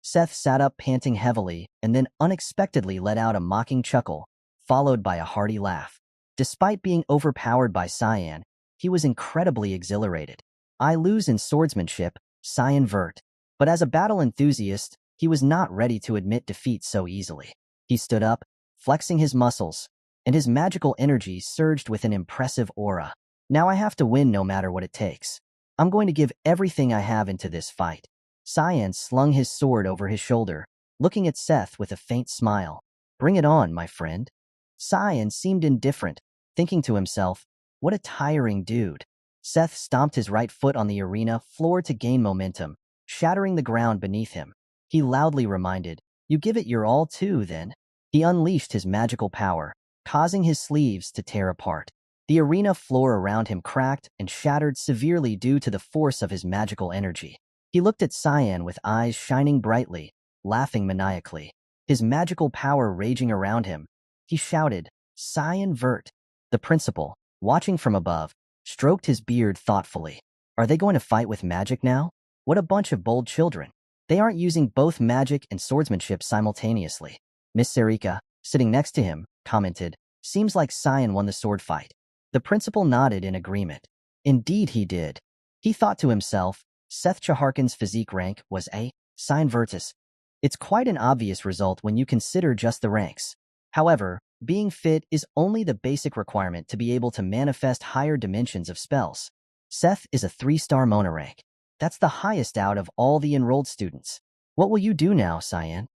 A: Seth sat up panting heavily and then unexpectedly let out a mocking chuckle, followed by a hearty laugh. Despite being overpowered by Cyan, he was incredibly exhilarated. I lose in swordsmanship, Cyan Vert. But as a battle enthusiast, he was not ready to admit defeat so easily. He stood up, flexing his muscles, and his magical energy surged with an impressive aura. Now I have to win no matter what it takes. I'm going to give everything I have into this fight. Cyan slung his sword over his shoulder, looking at Seth with a faint smile. Bring it on, my friend. Cyan seemed indifferent, thinking to himself, what a tiring dude. Seth stomped his right foot on the arena floor to gain momentum, shattering the ground beneath him. He loudly reminded, you give it your all too, then. He unleashed his magical power, causing his sleeves to tear apart. The arena floor around him cracked and shattered severely due to the force of his magical energy. He looked at Cyan with eyes shining brightly, laughing maniacally, his magical power raging around him. He shouted, Cyan Vert. The principal, watching from above, stroked his beard thoughtfully. Are they going to fight with magic now? What a bunch of bold children. They aren't using both magic and swordsmanship simultaneously. Miss Sarika, sitting next to him, commented, seems like Cyan won the sword fight. The principal nodded in agreement. Indeed he did. He thought to himself, Seth Chaharkin's physique rank was A, Cyan Virtus. It's quite an obvious result when you consider just the ranks. However, being fit is only the basic requirement to be able to manifest higher dimensions of spells. Seth is a 3-star Mona rank. That's the highest out of all the enrolled students. What will you do now, Cyan?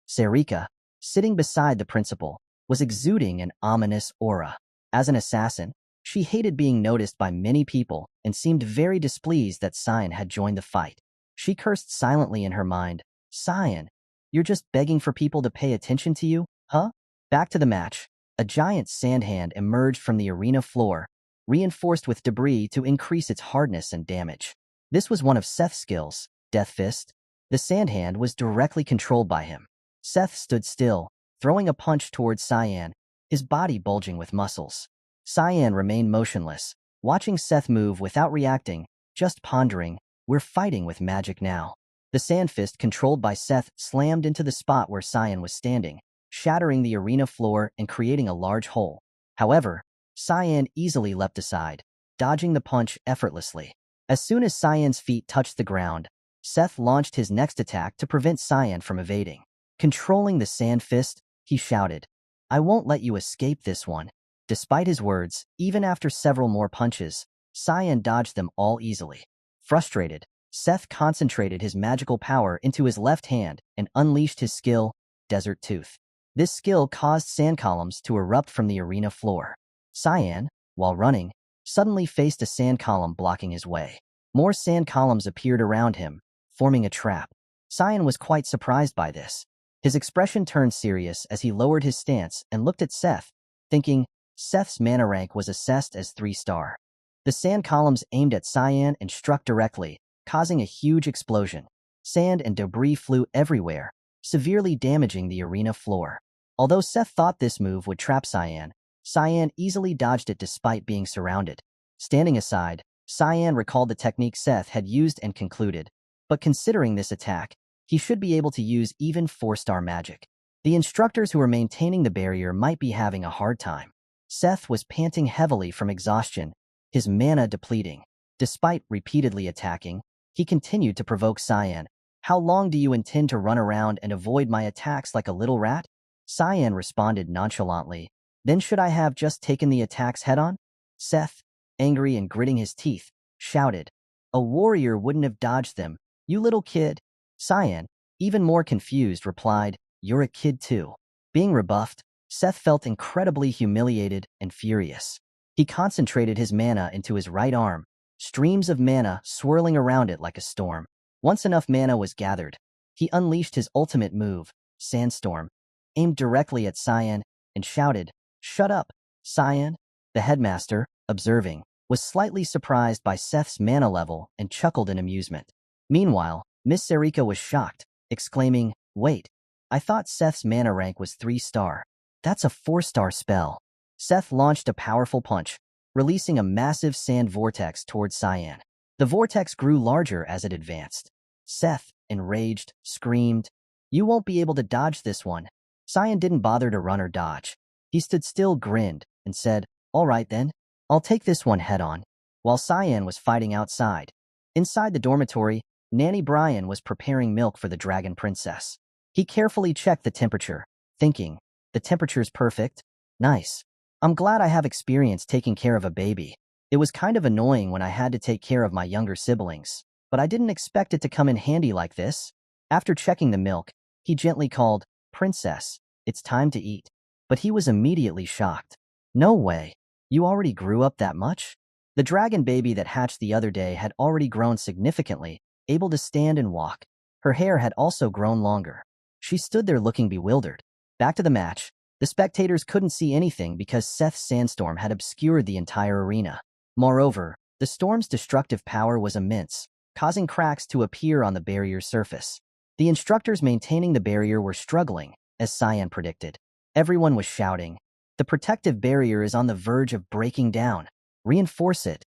A: Sarika, sitting beside the principal, was exuding an ominous aura. As an assassin, she hated being noticed by many people and seemed very displeased that Cyan had joined the fight. She cursed silently in her mind. Cyan, you're just begging for people to pay attention to you, huh? Back to the match. A giant sand hand emerged from the arena floor, reinforced with debris to increase its hardness and damage. This was one of Seth's skills, Death Fist. The sand hand was directly controlled by him. Seth stood still, throwing a punch towards Cyan, his body bulging with muscles. Cyan remained motionless, watching Seth move without reacting, just pondering, we're fighting with magic now. The sand fist controlled by Seth slammed into the spot where Cyan was standing, shattering the arena floor and creating a large hole. However, Cyan easily leapt aside, dodging the punch effortlessly. As soon as Cyan's feet touched the ground, Seth launched his next attack to prevent Cyan from evading. Controlling the sand fist, he shouted, I won't let you escape this one. Despite his words, even after several more punches, Cyan dodged them all easily. Frustrated, Seth concentrated his magical power into his left hand and unleashed his skill, Desert Tooth. This skill caused sand columns to erupt from the arena floor. Cyan, while running, suddenly faced a sand column blocking his way. More sand columns appeared around him, forming a trap. Cyan was quite surprised by this. His expression turned serious as he lowered his stance and looked at Seth, thinking Seth's mana rank was assessed as 3-star. The sand columns aimed at Cyan and struck directly, causing a huge explosion. Sand and debris flew everywhere, severely damaging the arena floor. Although Seth thought this move would trap Cyan, Cyan easily dodged it despite being surrounded. Standing aside, Cyan recalled the technique Seth had used and concluded, but considering this attack, he should be able to use even 4-star magic. The instructors who were maintaining the barrier might be having a hard time. Seth was panting heavily from exhaustion, his mana depleting. Despite repeatedly attacking, he continued to provoke Cyan. How long do you intend to run around and avoid my attacks like a little rat? Cyan responded nonchalantly. Then should I have just taken the attacks head-on? Seth, angry and gritting his teeth, shouted. A warrior wouldn't have dodged them, you little kid. Cyan, even more confused, replied, you're a kid too. Being rebuffed, Seth felt incredibly humiliated and furious. He concentrated his mana into his right arm, streams of mana swirling around it like a storm. Once enough mana was gathered, he unleashed his ultimate move, Sandstorm, aimed directly at Cyan, and shouted, Shut up, Cyan. The headmaster, observing, was slightly surprised by Seth's mana level and chuckled in amusement. Meanwhile, Miss Sarika was shocked, exclaiming, Wait, I thought Seth's mana rank was 3-star. That's a 4-star spell. Seth launched a powerful punch, releasing a massive sand vortex towards Cyan. The vortex grew larger as it advanced. Seth, enraged, screamed, You won't be able to dodge this one. Cyan didn't bother to run or dodge. He stood still, grinned, and said, All right then, I'll take this one head-on. While Cyan was fighting outside, inside the dormitory, Nanny Brian was preparing milk for the dragon princess. He carefully checked the temperature, thinking, The temperature's perfect. Nice. I'm glad I have experience taking care of a baby. It was kind of annoying when I had to take care of my younger siblings, but I didn't expect it to come in handy like this. After checking the milk, He gently called, "Princess, it's time to eat." But he was immediately shocked. "No way. You already grew up that much?" The dragon baby that hatched the other day had already grown significantly, able to stand and walk. Her hair had also grown longer. She stood there looking bewildered. Back to the match. The spectators couldn't see anything because Seth's sandstorm had obscured the entire arena. Moreover, the storm's destructive power was immense, causing cracks to appear on the barrier's surface. The instructors maintaining the barrier were struggling, as Cyan predicted. Everyone was shouting, "The protective barrier is on the verge of breaking down. Reinforce it."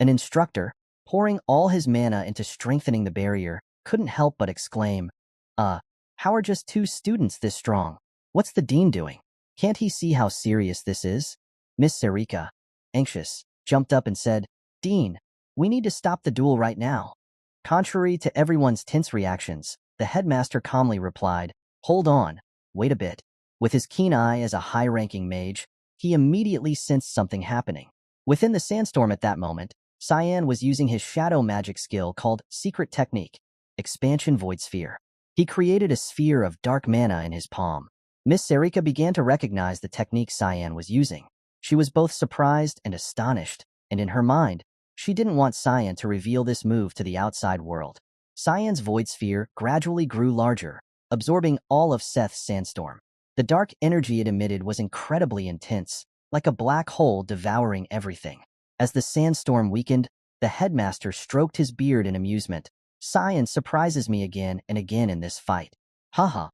A: An instructor, pouring all his mana into strengthening the barrier, couldn't help but exclaim, how are just 2 students this strong? What's the dean doing? Can't he see how serious this is?" Miss Sarika, anxious, jumped up and said, "Dean, we need to stop the duel right now." Contrary to everyone's tense reactions, the headmaster calmly replied, "Hold on, wait a bit." With his keen eye as a high-ranking mage, he immediately sensed something happening. Within the sandstorm at that moment, Cyan was using his shadow magic skill called Secret Technique, Expansion Void Sphere. He created a sphere of dark mana in his palm. Miss Sarika began to recognize the technique Cyan was using. She was both surprised and astonished, and in her mind, she didn't want Cyan to reveal this move to the outside world. Cyan's void sphere gradually grew larger, absorbing all of Seth's sandstorm. The dark energy it emitted was incredibly intense, like a black hole devouring everything. As the sandstorm weakened, the headmaster stroked his beard in amusement. "Cyan surprises me again and again in this fight. Haha."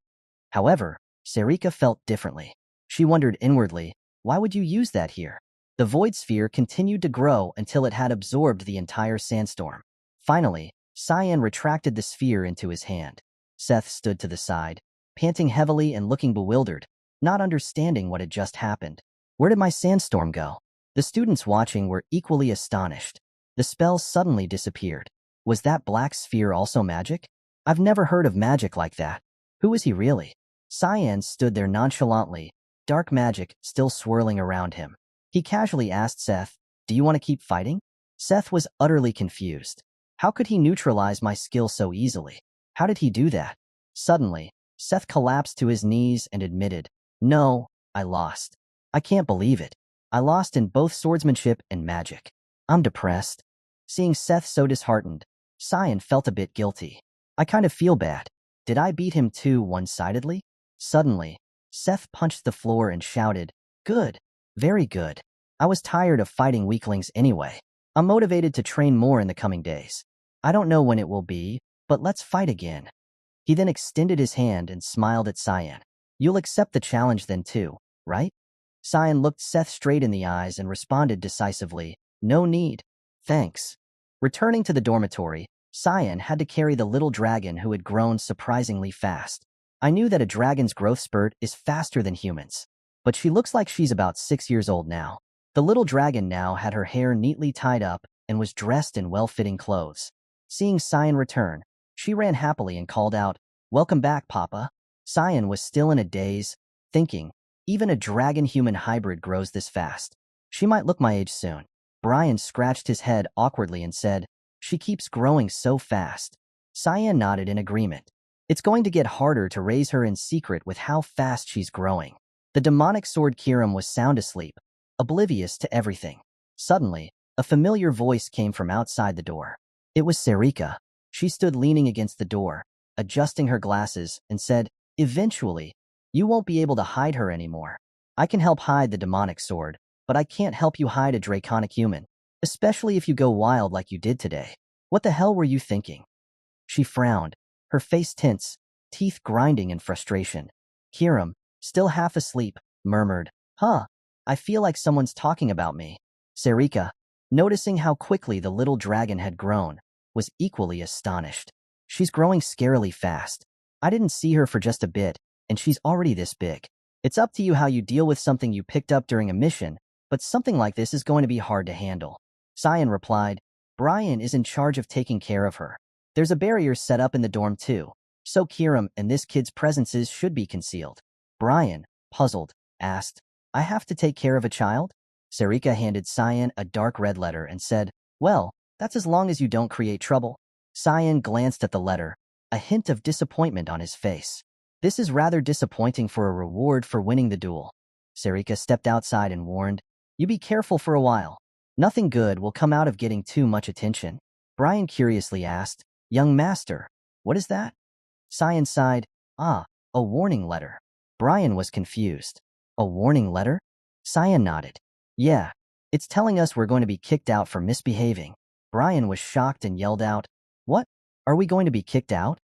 A: However, Sarika felt differently. She wondered inwardly, why would you use that here? The void sphere continued to grow until it had absorbed the entire sandstorm. Finally, Cyan retracted the sphere into his hand. Seth stood to the side, panting heavily and looking bewildered, not understanding what had just happened. Where did my sandstorm go? The students watching were equally astonished. The spell suddenly disappeared. Was that black sphere also magic? I've never heard of magic like that. Who is he really? Cyan stood there nonchalantly, dark magic still swirling around him. He casually asked Seth, "Do you want to keep fighting?" Seth was utterly confused. How could he neutralize my skill so easily? How did he do that? Suddenly, Seth collapsed to his knees and admitted, "No, I lost. I can't believe it. I lost in both swordsmanship and magic. I'm depressed." Seeing Seth so disheartened, Cyan felt a bit guilty. "I kind of feel bad. Did I beat him too one-sidedly?" Suddenly, Seth punched the floor and shouted, "Good. Very good. I was tired of fighting weaklings anyway. I'm motivated to train more in the coming days. I don't know when it will be, but let's fight again." He then extended his hand and smiled at Cyan. "You'll accept the challenge then too, right?" Cyan looked Seth straight in the eyes and responded decisively, "No need. Thanks." Returning to the dormitory, Cyan had to carry the little dragon who had grown surprisingly fast. I knew that a dragon's growth spurt is faster than humans, but she looks like she's about 6 years old now. The little dragon now had her hair neatly tied up and was dressed in well-fitting clothes. Seeing Cyan return, she ran happily and called out, "Welcome back, Papa." Cyan was still in a daze, thinking, even a dragon-human hybrid grows this fast. She might look my age soon. Brian scratched his head awkwardly and said, "She keeps growing so fast." Cyan nodded in agreement. It's going to get harder to raise her in secret with how fast she's growing. The demonic sword Kiram was sound asleep, oblivious to everything. Suddenly, a familiar voice came from outside the door. It was Sarika. She stood leaning against the door, adjusting her glasses, and said, "Eventually, you won't be able to hide her anymore. I can help hide the demonic sword, but I can't help you hide a draconic human, especially if you go wild like you did today. What the hell were you thinking?" She frowned, her face tense, teeth grinding in frustration. Kiram, still half asleep, murmured, I feel like someone's talking about me." Sarika, noticing how quickly the little dragon had grown, was equally astonished. "She's growing scarily fast. I didn't see her for just a bit, and she's already this big. It's up to you how you deal with something you picked up during a mission, but something like this is going to be hard to handle." Cyan replied, "Brian is in charge of taking care of her. There's a barrier set up in the dorm too, so Kiram and this kid's presences should be concealed." Brian, puzzled, asked, "I have to take care of a child?" Sarika handed Cyan a dark red letter and said, "Well, that's as long as you don't create trouble." Cyan glanced at the letter, a hint of disappointment on his face. This is rather disappointing for a reward for winning the duel. Sarika stepped outside and warned, "You be careful for a while. Nothing good will come out of getting too much attention." Brian curiously asked, "Young master, what is that?" Cyan sighed, "Ah, a warning letter." Brian was confused. "A warning letter?" Cyan nodded. "Yeah, it's telling us we're going to be kicked out for misbehaving." Brian was shocked and yelled out, "What? Are we going to be kicked out?"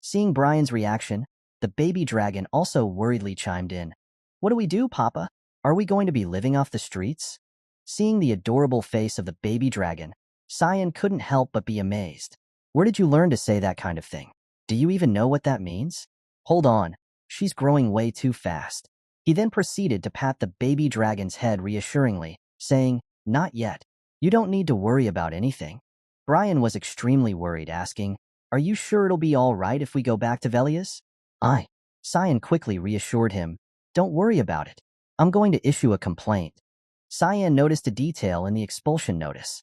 A: Seeing Brian's reaction, the baby dragon also worriedly chimed in, "What do we do, Papa? Are we going to be living off the streets?" Seeing the adorable face of the baby dragon, Cyan couldn't help but be amazed. "Where did you learn to say that kind of thing? Do you even know what that means?" "Hold on, she's growing way too fast." He then proceeded to pat the baby dragon's head reassuringly, saying, "Not yet. You don't need to worry about anything." Brian was extremely worried, asking, "Are you sure it'll be all right if we go back to Velia's?" "Aye." Cyan quickly reassured him, "Don't worry about it. I'm going to issue a complaint." Cyan noticed a detail in the expulsion notice.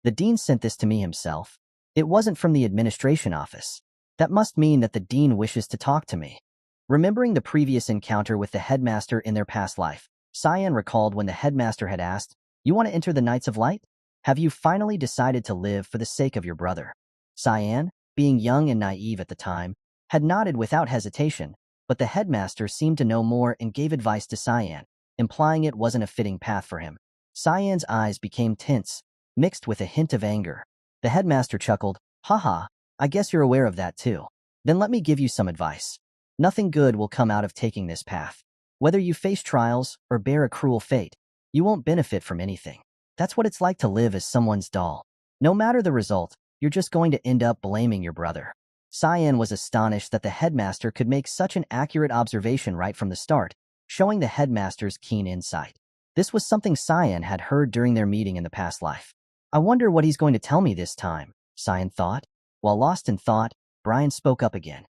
A: "The dean sent this to me himself. It wasn't from the administration office. That must mean that the dean wishes to talk to me." Remembering the previous encounter with the headmaster in their past life, Cyan recalled when the headmaster had asked, "You want to enter the Knights of Light? Have you finally decided to live for the sake of your brother?" Cyan, being young and naive at the time, had nodded without hesitation, but the headmaster seemed to know more and gave advice to Cyan, implying it wasn't a fitting path for him. Cyan's eyes became tense, mixed with a hint of anger. The headmaster chuckled, "Haha, I guess you're aware of that too. Then let me give you some advice. Nothing good will come out of taking this path. Whether you face trials or bear a cruel fate, you won't benefit from anything. That's what it's like to live as someone's doll. No matter the result, you're just going to end up blaming your brother." Cyan was astonished that the headmaster could make such an accurate observation right from the start, showing the headmaster's keen insight. This was something Cyan had heard during their meeting in the past life. "I wonder what he's going to tell me this time," Cyan thought. While lost in thought, Brian spoke up again.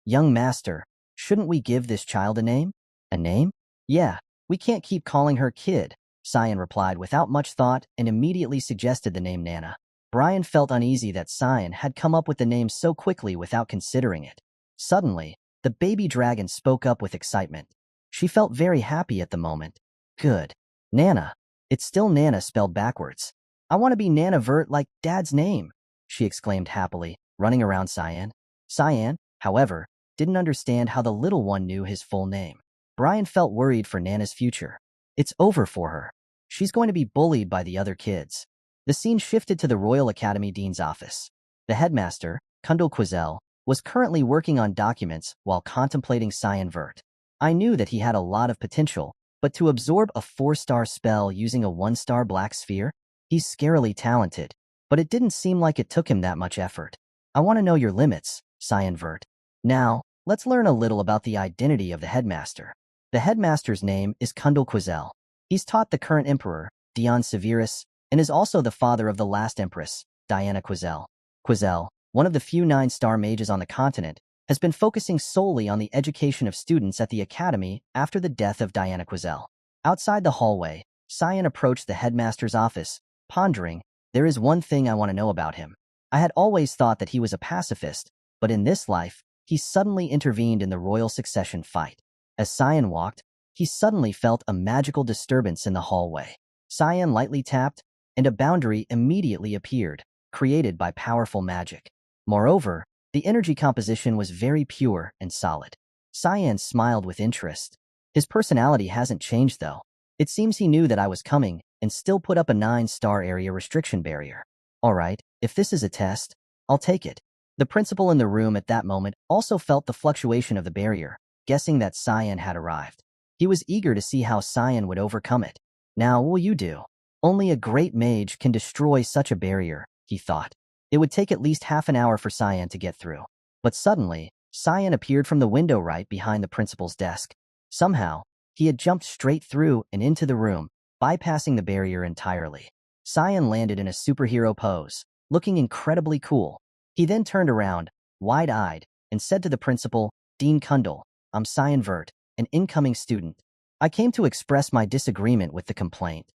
A: Young master, shouldn't we give this child a name?" "A name?" "Yeah, we can't keep calling her Kid," Cyan replied without much thought and immediately suggested the name Nana. Brian felt uneasy that Cyan had come up with the name so quickly without considering it. Suddenly, the baby dragon spoke up with excitement. She felt very happy at the moment. "Good. Nana. It's still Nana spelled backwards. I want to be Nana Vert like Dad's name," she exclaimed happily, running around Cyan. Cyan, however, didn't understand how the little one knew his full name. Brian felt worried for Nana's future. It's over for her. She's going to be bullied by the other kids. The scene shifted to the Royal Academy Dean's office. The headmaster, Kundal Quazel, was currently working on documents while contemplating Cyan Vert. I knew that he had a lot of potential, but to absorb a 4-star spell using a 1-star black sphere, he's scarily talented, but it didn't seem like it took him that much effort. "I want to know your limits, Cyan Vert. Now, let's learn a little about the identity of the headmaster." The headmaster's name is Kundal Quazel. He's taught the current emperor, Dion Severus, and is also the father of the last empress, Diana Quazel. Quazel, one of the few 9-star mages on the continent, has been focusing solely on the education of students at the academy after the death of Diana Quazel. Outside the hallway, Cyan approached the headmaster's office, pondering, "There is one thing I want to know about him. I had always thought that he was a pacifist, but in this life, he suddenly intervened in the royal succession fight." As Cyan walked, he suddenly felt a magical disturbance in the hallway. Cyan lightly tapped, and a boundary immediately appeared, created by powerful magic. Moreover, the energy composition was very pure and solid. Cyan smiled with interest. His personality hasn't changed though. It seems he knew that I was coming and still put up a 9-star area restriction barrier. Alright, if this is a test, I'll take it. The principal in the room at that moment also felt the fluctuation of the barrier, guessing that Cyan had arrived. He was eager to see how Cyan would overcome it. "Now, what will you do?" "Only a great mage can destroy such a barrier," he thought. It would take at least half an hour for Cyan to get through. But suddenly, Cyan appeared from the window right behind the principal's desk. Somehow, he had jumped straight through and into the room, bypassing the barrier entirely. Cyan landed in a superhero pose, looking incredibly cool. He then turned around, wide-eyed, and said to the principal, "Dean Kundal, I'm Cyan Vert, an incoming student. I came to express my disagreement with the complaint."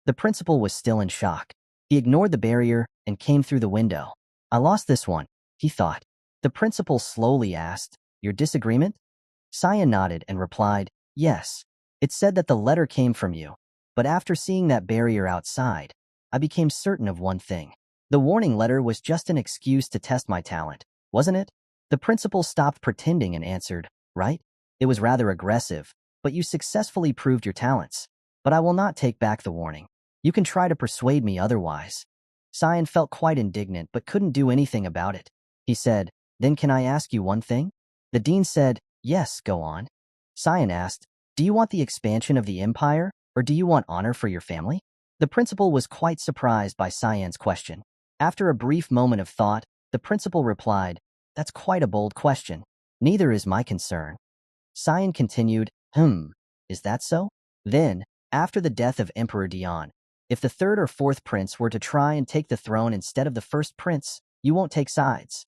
A: The principal was still in shock. He ignored the barrier and came through the window. "I lost this one," he thought. The principal slowly asked, Your disagreement? Cyan nodded and replied, yes. It said that the letter came from you. But after seeing that barrier outside, I became certain of one thing. The warning letter was just an excuse to test my talent, wasn't it? The principal stopped pretending and answered, right? It was rather aggressive, but you successfully proved your talents. But I will not take back the warning. You can try to persuade me otherwise. Cyan felt quite indignant but couldn't do anything about it. He said, then can I ask you one thing? The dean said, yes, go on. Cyan asked, do you want the expansion of the empire, or do you want honor for your family? The principal was quite surprised by Cyan's question. After a brief moment of thought, the principal replied, that's quite a bold question. Neither is my concern. Cyan continued, is that so? Then, after the death of Emperor Dion, if the third or fourth prince were to try and take the throne instead of the first prince, you won't take sides.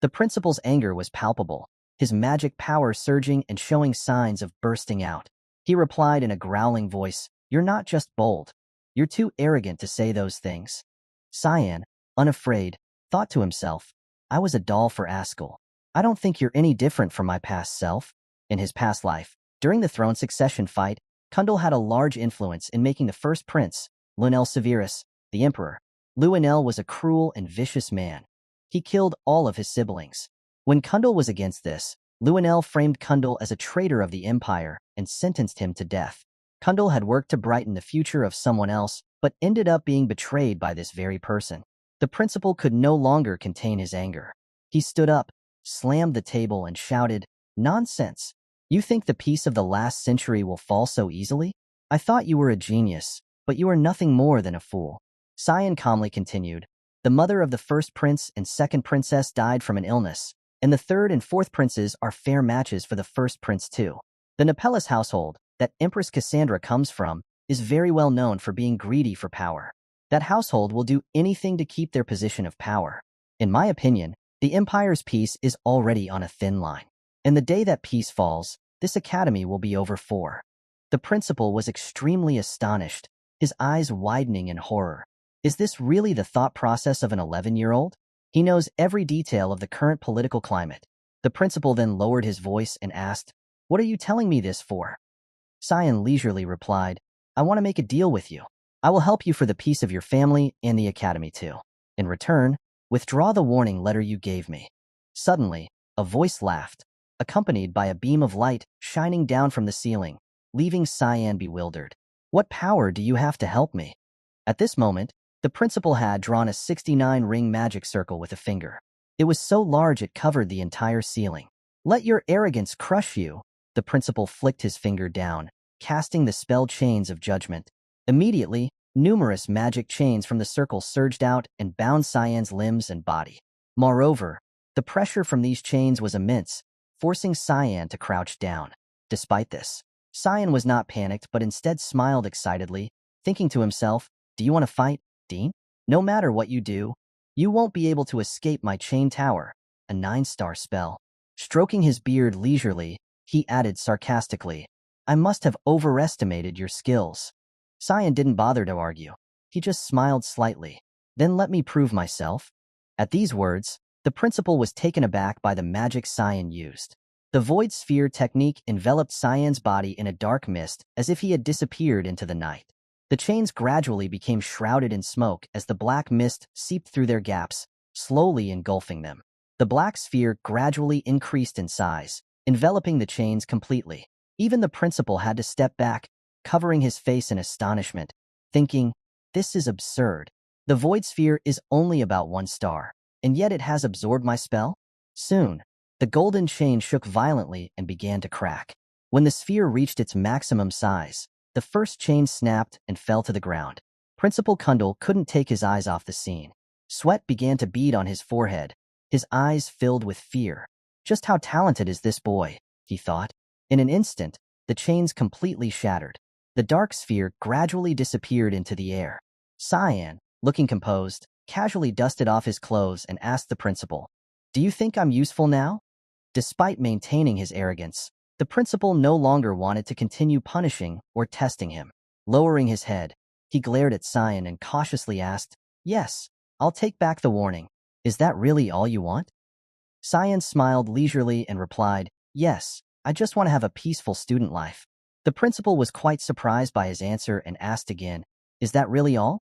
A: The principal's anger was palpable, his magic power surging and showing signs of bursting out. He replied in a growling voice, you're not just bold. You're too arrogant to say those things. Cyan, unafraid, thought to himself, I was a doll for Ascal. I don't think you're any different from my past self. In his past life, during the throne succession fight, Kundal had a large influence in making the first prince, Lunel Severus, the emperor. Lunel was a cruel and vicious man. He killed all of his siblings. When Kundal was against this, Lunel framed Kundal as a traitor of the empire and sentenced him to death. Kundal had worked to brighten the future of someone else, but ended up being betrayed by this very person. The principal could no longer contain his anger. He stood up, slammed the table, and shouted, nonsense! You think the peace of the last century will fall so easily? I thought you were a genius, but you are nothing more than a fool. Cyan calmly continued, the mother of the first prince and second princess died from an illness, and the third and fourth princes are fair matches for the first prince too. The Nepellus household, that Empress Cassandra comes from, is very well known for being greedy for power. That household will do anything to keep their position of power. In my opinion, the empire's peace is already on a thin line. And the day that peace falls, this academy will be over for. The principal was extremely astonished, his eyes widening in horror. Is this really the thought process of an 11-year-old? He knows every detail of the current political climate. The principal then lowered his voice and asked, what are you telling me this for? Cyan leisurely replied, I want to make a deal with you. I will help you for the peace of your family and the academy too. In return, withdraw the warning letter you gave me. Suddenly, a voice laughed, accompanied by a beam of light shining down from the ceiling, leaving Cyan bewildered. What power do you have to help me? At this moment, the principal had drawn a 69-ring magic circle with a finger. It was so large it covered the entire ceiling. Let your arrogance crush you. The principal flicked his finger down, casting the spell Chains of Judgment. Immediately, numerous magic chains from the circle surged out and bound Cyan's limbs and body. Moreover, the pressure from these chains was immense, forcing Cyan to crouch down. Despite this, Cyan was not panicked but instead smiled excitedly, thinking to himself, do you want to fight, Dean? No matter what you do, you won't be able to escape my chain tower, a 9-star spell. Stroking his beard leisurely, he added sarcastically, I must have overestimated your skills. Cyan didn't bother to argue. He just smiled slightly. Then let me prove myself. At these words, the principal was taken aback by the magic Cyan used. The void sphere technique enveloped Cyan's body in a dark mist as if he had disappeared into the night. The chains gradually became shrouded in smoke as the black mist seeped through their gaps, slowly engulfing them. The black sphere gradually increased in size, enveloping the chains completely. Even the principal had to step back, covering his face in astonishment, thinking, this is absurd. The void sphere is only about 1 star, and yet it has absorbed my spell? Soon, the golden chain shook violently and began to crack. When the sphere reached its maximum size, the first chain snapped and fell to the ground. Principal Kundal couldn't take his eyes off the scene. Sweat began to bead on his forehead, his eyes filled with fear. Just how talented is this boy, he thought. In an instant, the chains completely shattered. The dark sphere gradually disappeared into the air. Cyan, looking composed, casually dusted off his clothes and asked the principal, do you think I'm useful now? Despite maintaining his arrogance, the principal no longer wanted to continue punishing or testing him. Lowering his head, he glared at Cyan and cautiously asked, yes, I'll take back the warning. Is that really all you want? Cyan smiled leisurely and replied, Yes, I just want to have a peaceful student life. The principal was quite surprised by his answer and asked again, is that really all?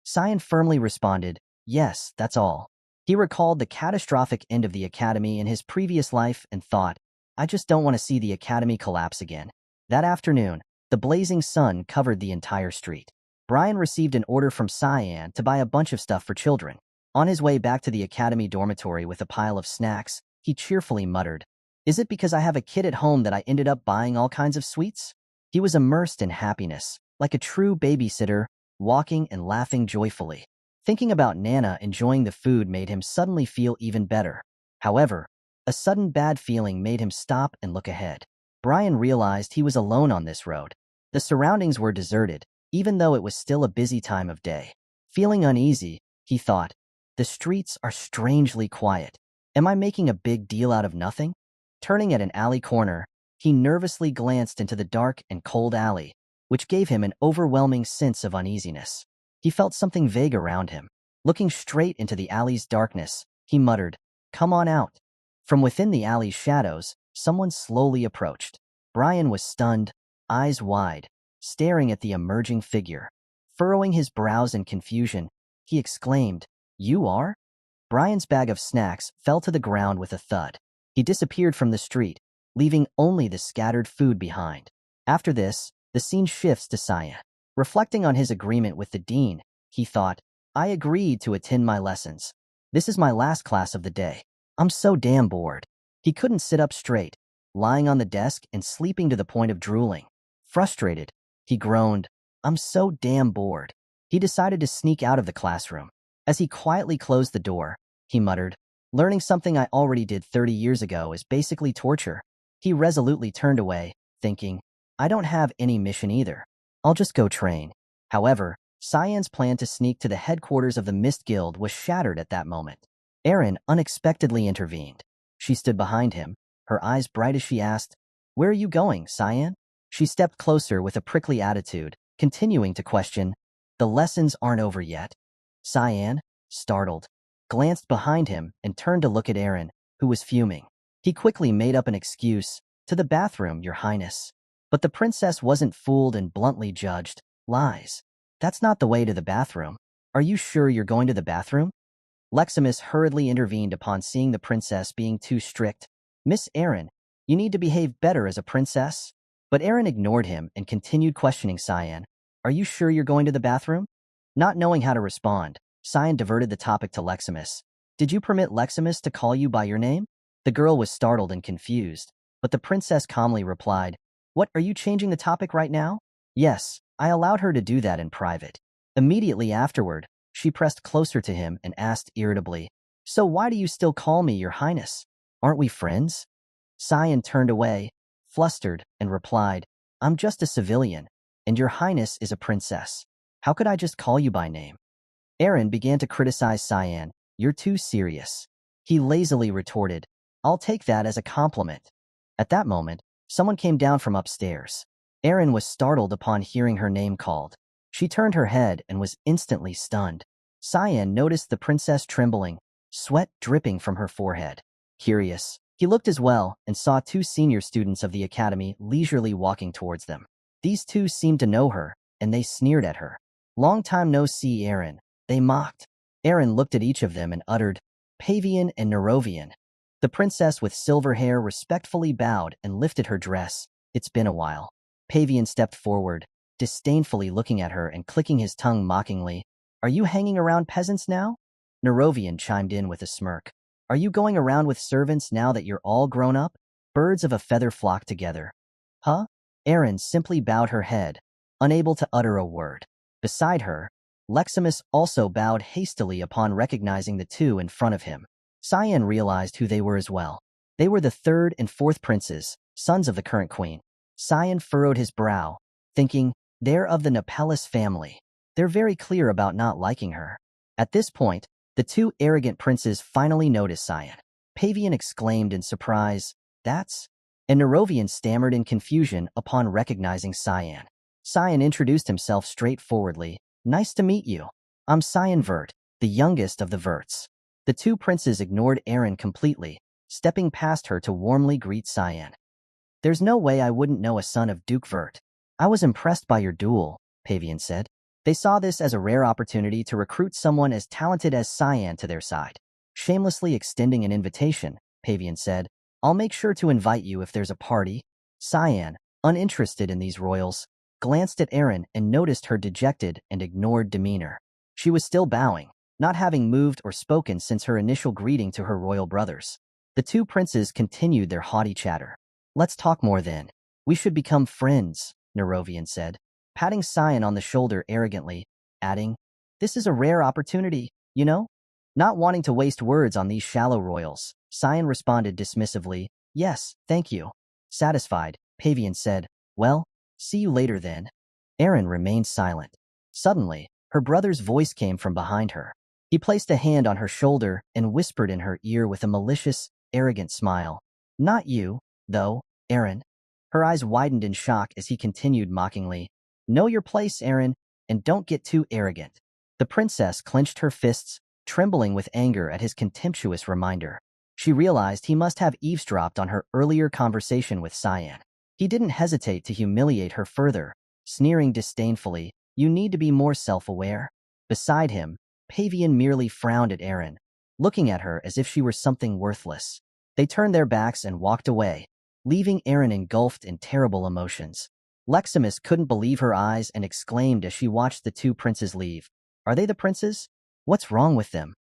A: Cyan firmly responded, yes, that's all. He recalled the catastrophic end of the academy in his previous life and thought, I just don't want to see the academy collapse again. That afternoon, the blazing sun covered the entire street. Brian received an order from Cyan to buy a bunch of stuff for children. On his way back to the academy dormitory with a pile of snacks, he cheerfully muttered, is it because I have a kid at home that I ended up buying all kinds of sweets? He was immersed in happiness, like a true babysitter, walking and laughing joyfully. Thinking about Nana enjoying the food made him suddenly feel even better. However, a sudden bad feeling made him stop and look ahead. Brian realized he was alone on this road. The surroundings were deserted, even though it was still a busy time of day. Feeling uneasy, he thought, the streets are strangely quiet. Am I making a big deal out of nothing? Turning at an alley corner, he nervously glanced into the dark and cold alley, which gave him an overwhelming sense of uneasiness. He felt something vague around him. Looking straight into the alley's darkness, he muttered, come on out. From within the alley's shadows, someone slowly approached. Brian was stunned, eyes wide, staring at the emerging figure. Furrowing his brows in confusion, he exclaimed, you are? Brian's bag of snacks fell to the ground with a thud. He disappeared from the street, leaving only the scattered food behind. After this, the scene shifts to Cyan. Reflecting on his agreement with the dean, he thought, I agreed to attend my lessons. This is my last class of the day. I'm so damn bored. He couldn't sit up straight, lying on the desk and sleeping to the point of drooling. Frustrated, he groaned, I'm so damn bored. He decided to sneak out of the classroom. As he quietly closed the door, he muttered, learning something I already did 30 years ago is basically torture. He resolutely turned away, thinking, I don't have any mission either. I'll just go train. However, Cyan's plan to sneak to the headquarters of the Mist Guild was shattered at that moment. Erin unexpectedly intervened. She stood behind him, her eyes bright as she asked, where are you going, Cyan? She stepped closer with a prickly attitude, continuing to question, the lessons aren't over yet. Cyan, startled, glanced behind him and turned to look at Erin, who was fuming. He quickly made up an excuse, to the bathroom, Your Highness. But the princess wasn't fooled and bluntly judged, lies. That's not the way to the bathroom. Are you sure you're going to the bathroom? Leximus hurriedly intervened upon seeing the princess being too strict. Miss Erin, you need to behave better as a princess. But Erin ignored him and continued questioning Cyan. Are you sure you're going to the bathroom? Not knowing how to respond, Cyan diverted the topic to Leximus. Did you permit Leximus to call you by your name? The girl was startled and confused, but the princess calmly replied, what, are you changing the topic right now? Yes, I allowed her to do that in private. Immediately afterward, she pressed closer to him and asked irritably, so why do you still call me Your Highness? Aren't we friends? Cyan turned away, flustered, and replied, I'm just a civilian, and Your Highness is a princess. How could I just call you by name? Erin began to criticize Cyan. You're too serious. He lazily retorted, I'll take that as a compliment. At that moment, someone came down from upstairs. Erin was startled upon hearing her name called. She turned her head and was instantly stunned. Cyan noticed the princess trembling, sweat dripping from her forehead. Curious, he looked as well and saw two senior students of the academy leisurely walking towards them. These two seemed to know her, and they sneered at her. Long time no see, Erin, they mocked. Erin looked at each of them and uttered, Pavian and Nerovian. The princess with silver hair respectfully bowed and lifted her dress. It's been a while. Pavian stepped forward, disdainfully looking at her and clicking his tongue mockingly. Are you hanging around peasants now? Nerovian chimed in with a smirk. Are you going around with servants now that you're all grown up? Birds of a feather flock together. Huh? Erin simply bowed her head, unable to utter a word. Beside her, Leximus also bowed hastily upon recognizing the two in front of him. Cyan realized who they were as well. They were the third and fourth princes, sons of the current queen. Cyan furrowed his brow, thinking, they're of the Nepellus family. They're very clear about not liking her. At this point, the two arrogant princes finally noticed Cyan. Pavian exclaimed in surprise, that's... And Nerovian stammered in confusion upon recognizing Cyan. Cyan introduced himself straightforwardly. Nice to meet you. I'm Cyan Vert, the youngest of the Verts. The two princes ignored Erin completely, stepping past her to warmly greet Cyan. There's no way I wouldn't know a son of Duke Vert. I was impressed by your duel, Pavian said. They saw this as a rare opportunity to recruit someone as talented as Cyan to their side. Shamelessly extending an invitation, Pavian said, I'll make sure to invite you if there's a party. Cyan, uninterested in these royals, glanced at Aaron and noticed her dejected and ignored demeanor. She was still bowing, not having moved or spoken since her initial greeting to her royal brothers. The two princes continued their haughty chatter. Let's talk more then. We should become friends, Nerovian said, patting Cyan on the shoulder arrogantly, adding, This is a rare opportunity, you know? Not wanting to waste words on these shallow royals, Cyan responded dismissively, Yes, thank you. Satisfied, Pavian said, Well, see you later then. Aaron remained silent. Suddenly, her brother's voice came from behind her. He placed a hand on her shoulder and whispered in her ear with a malicious, arrogant smile. Not you, though, Aaron. Her eyes widened in shock as he continued mockingly. Know your place, Aaron, and don't get too arrogant. The princess clenched her fists, trembling with anger at his contemptuous reminder. She realized he must have eavesdropped on her earlier conversation with Cyan. He didn't hesitate to humiliate her further, sneering disdainfully, You need to be more self-aware. Beside him, Pavian merely frowned at Aaron, looking at her as if she were something worthless. They turned their backs and walked away, leaving Aaron engulfed in terrible emotions. Leximus couldn't believe her eyes and exclaimed as she watched the two princes leave. Are they the princes? What's wrong with them?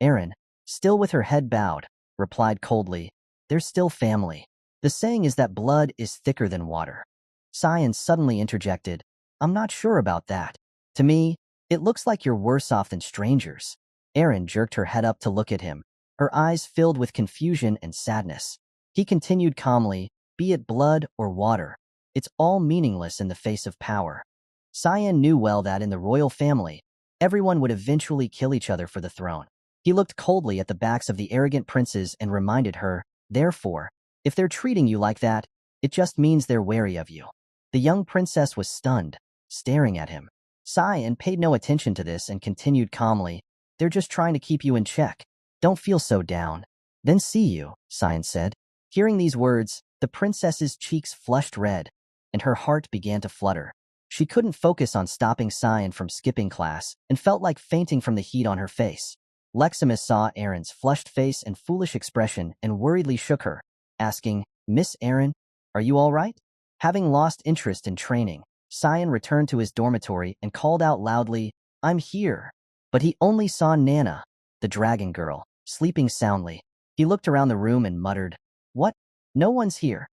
A: Aaron, still with her head bowed, replied coldly, They're still family. The saying is that blood is thicker than water. Cyan suddenly interjected, I'm not sure about that. To me, it looks like you're worse off than strangers. Aaron jerked her head up to look at him, her eyes filled with confusion and sadness. He continued calmly, Be it blood or water, it's all meaningless in the face of power. Cyan knew well that in the royal family, everyone would eventually kill each other for the throne. He looked coldly at the backs of the arrogant princes and reminded her, Therefore, if they're treating you like that, it just means they're wary of you. The young princess was stunned, staring at him. Cyan paid no attention to this and continued calmly, They're just trying to keep you in check. Don't feel so down. Then see you, Cyan said. Hearing these words, the princess's cheeks flushed red, and her heart began to flutter. She couldn't focus on stopping Cyan from skipping class and felt like fainting from the heat on her face. Leximus saw Aaron's flushed face and foolish expression and worriedly shook her, asking, Miss Aaron, are you all right? Having lost interest in training, Cyan returned to his dormitory and called out loudly, I'm here. But he only saw Nana, the dragon girl, sleeping soundly. He looked around the room and muttered, What? No one's here.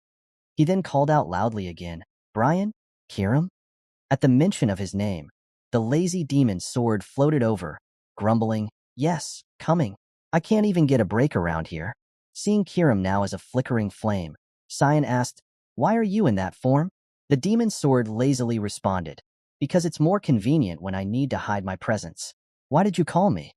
A: He then called out loudly again, Brian? Kiram? At the mention of his name, the lazy demon's sword floated over, grumbling, Yes, coming. I can't even get a break around here. Seeing Kiram now as a flickering flame, Cyan asked, Why are you in that form? The demon's sword lazily responded, Because it's more convenient when I need to hide my presence. Why did you call me?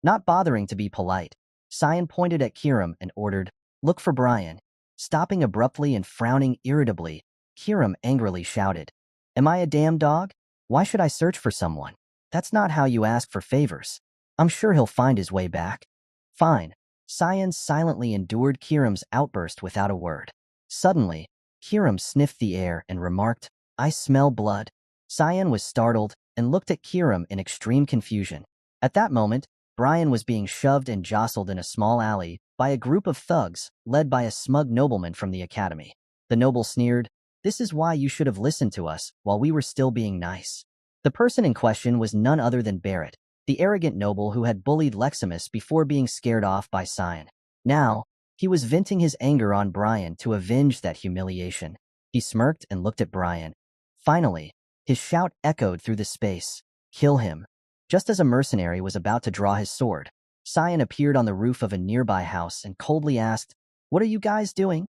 A: Not bothering to be polite, Cyan pointed at Kiram and ordered, Look for Brian. Stopping abruptly and frowning irritably, Kiram angrily shouted, Am I a damn dog? Why should I search for someone? That's not how you ask for favors. I'm sure he'll find his way back. Fine. Cyan silently endured Kiram's outburst without a word. Suddenly, Kiram sniffed the air and remarked, I smell blood. Cyan was startled and looked at Kiram in extreme confusion. At that moment, Brian was being shoved and jostled in a small alley by a group of thugs led by a smug nobleman from the academy. The noble sneered, This is why you should have listened to us while we were still being nice. The person in question was none other than Barrett, the arrogant noble who had bullied Leximus before being scared off by Cyan. Now, he was venting his anger on Brian to avenge that humiliation. He smirked and looked at Brian. Finally, his shout echoed through the space, Kill him. Just as a mercenary was about to draw his sword, Cyan appeared on the roof of a nearby house and coldly asked, What are you guys doing?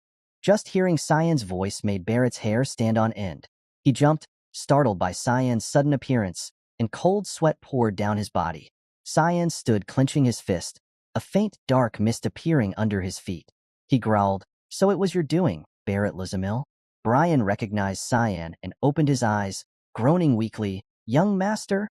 A: Just hearing Cyan's voice made Barrett's hair stand on end. He jumped, startled by Cyan's sudden appearance, and cold sweat poured down his body. Cyan stood clenching his fist, a faint dark mist appearing under his feet. He growled, So it was your doing, Barrett Lizamil? Brian recognized Cyan and opened his eyes, groaning weakly, Young master?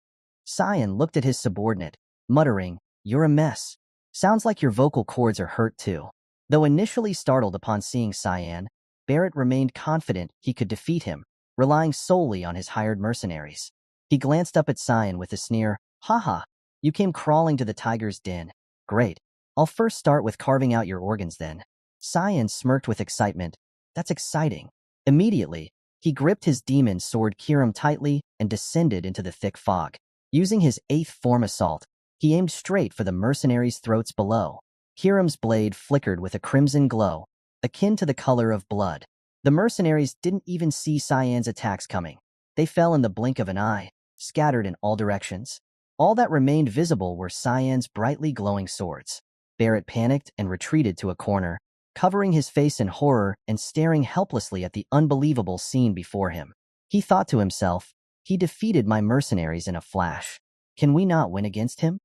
A: Cyan looked at his subordinate, muttering, You're a mess. Sounds like your vocal cords are hurt too. Though initially startled upon seeing Cyan, Barrett remained confident he could defeat him, relying solely on his hired mercenaries. He glanced up at Cyan with a sneer. Haha, you came crawling to the tiger's den. Great. I'll first start with carving out your organs then. Cyan smirked with excitement. That's exciting. Immediately, he gripped his demon sword Kirim tightly and descended into the thick fog. Using his 8th form assault, he aimed straight for the mercenaries' throats below. Kirim's blade flickered with a crimson glow, akin to the color of blood. The mercenaries didn't even see Cyan's attacks coming. They fell in the blink of an eye, scattered in all directions. All that remained visible were Cyan's brightly glowing swords. Barrett panicked and retreated to a corner, covering his face in horror and staring helplessly at the unbelievable scene before him. He thought to himself, he defeated my mercenaries in a flash. Can we not win against him?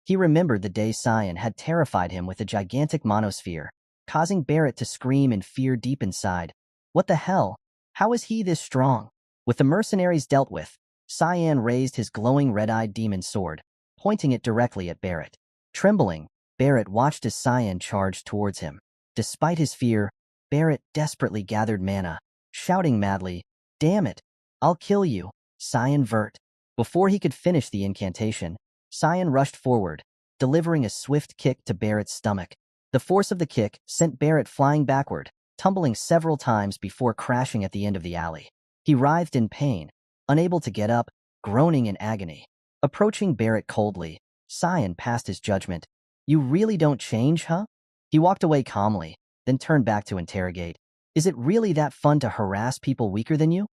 A: He remembered the day Cyan had terrified him with a gigantic monosphere, causing Barrett to scream in fear deep inside. What the hell? How is he this strong? With the mercenaries dealt with, Cyan raised his glowing red-eyed demon sword, pointing it directly at Barrett. Trembling, Barrett watched as Cyan charged towards him. Despite his fear, Barrett desperately gathered mana, shouting madly, "Damn it! I'll kill you, Cyan Vert." Before he could finish the incantation, Cyan rushed forward, delivering a swift kick to Barrett's stomach. The force of the kick sent Barrett flying backward, tumbling several times before crashing at the end of the alley. He writhed in pain, unable to get up, groaning in agony. Approaching Barrett coldly, Cyan passed his judgment. "You really don't change, huh?" He walked away calmly, then turned back to interrogate. "Is it really that fun to harass people weaker than you?"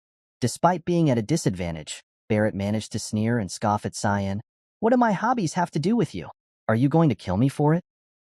A: Despite being at a disadvantage, Barrett managed to sneer and scoff at Cyan. "What do my hobbies have to do with you? Are you going to kill me for it?"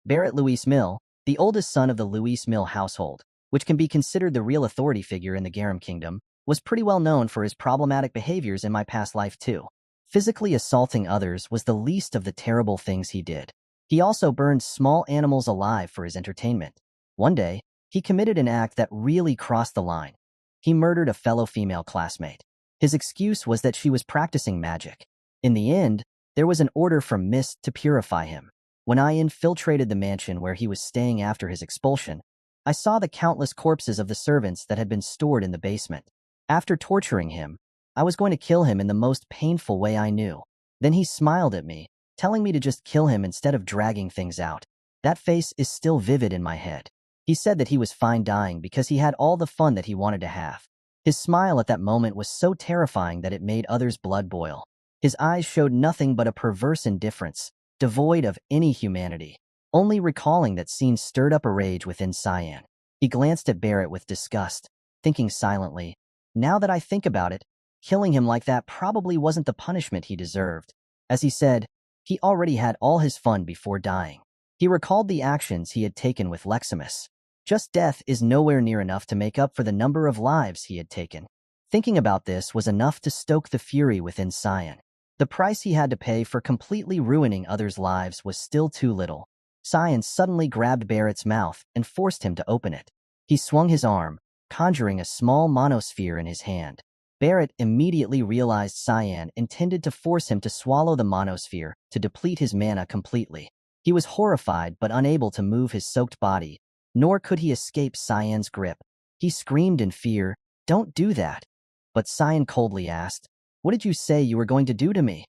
A: Barrett Louis Mill, the oldest son of the Louis Mill household, which can be considered the real authority figure in the Garum Kingdom, was pretty well known for his problematic behaviors in my past life too. Physically assaulting others was the least of the terrible things he did. He also burned small animals alive for his entertainment. One day, he committed an act that really crossed the line. He murdered a fellow female classmate. His excuse was that she was practicing magic. In the end, there was an order from Mist to purify him. When I infiltrated the mansion where he was staying after his expulsion, I saw the countless corpses of the servants that had been stored in the basement. After torturing him, I was going to kill him in the most painful way I knew. Then he smiled at me, telling me to just kill him instead of dragging things out. That face is still vivid in my head. He said that he was fine dying because he had all the fun that he wanted to have. His smile at that moment was so terrifying that it made others' blood boil. His eyes showed nothing but a perverse indifference, devoid of any humanity. Only recalling that scene stirred up a rage within Cyan. He glanced at Barrett with disgust, thinking silently, "Now that I think about it, killing him like that probably wasn't the punishment he deserved." As he said, he already had all his fun before dying. He recalled the actions he had taken with Leximus. Just death is nowhere near enough to make up for the number of lives he had taken. Thinking about this was enough to stoke the fury within Cyan. The price he had to pay for completely ruining others' lives was still too little. Cyan suddenly grabbed Barrett's mouth and forced him to open it. He swung his arm, conjuring a small monosphere in his hand. Barrett immediately realized Cyan intended to force him to swallow the monosphere to deplete his mana completely. He was horrified but unable to move his soaked body, nor could he escape Cyan's grip. He screamed in fear, "Don't do that." But Cyan coldly asked, "What did you say you were going to do to me?"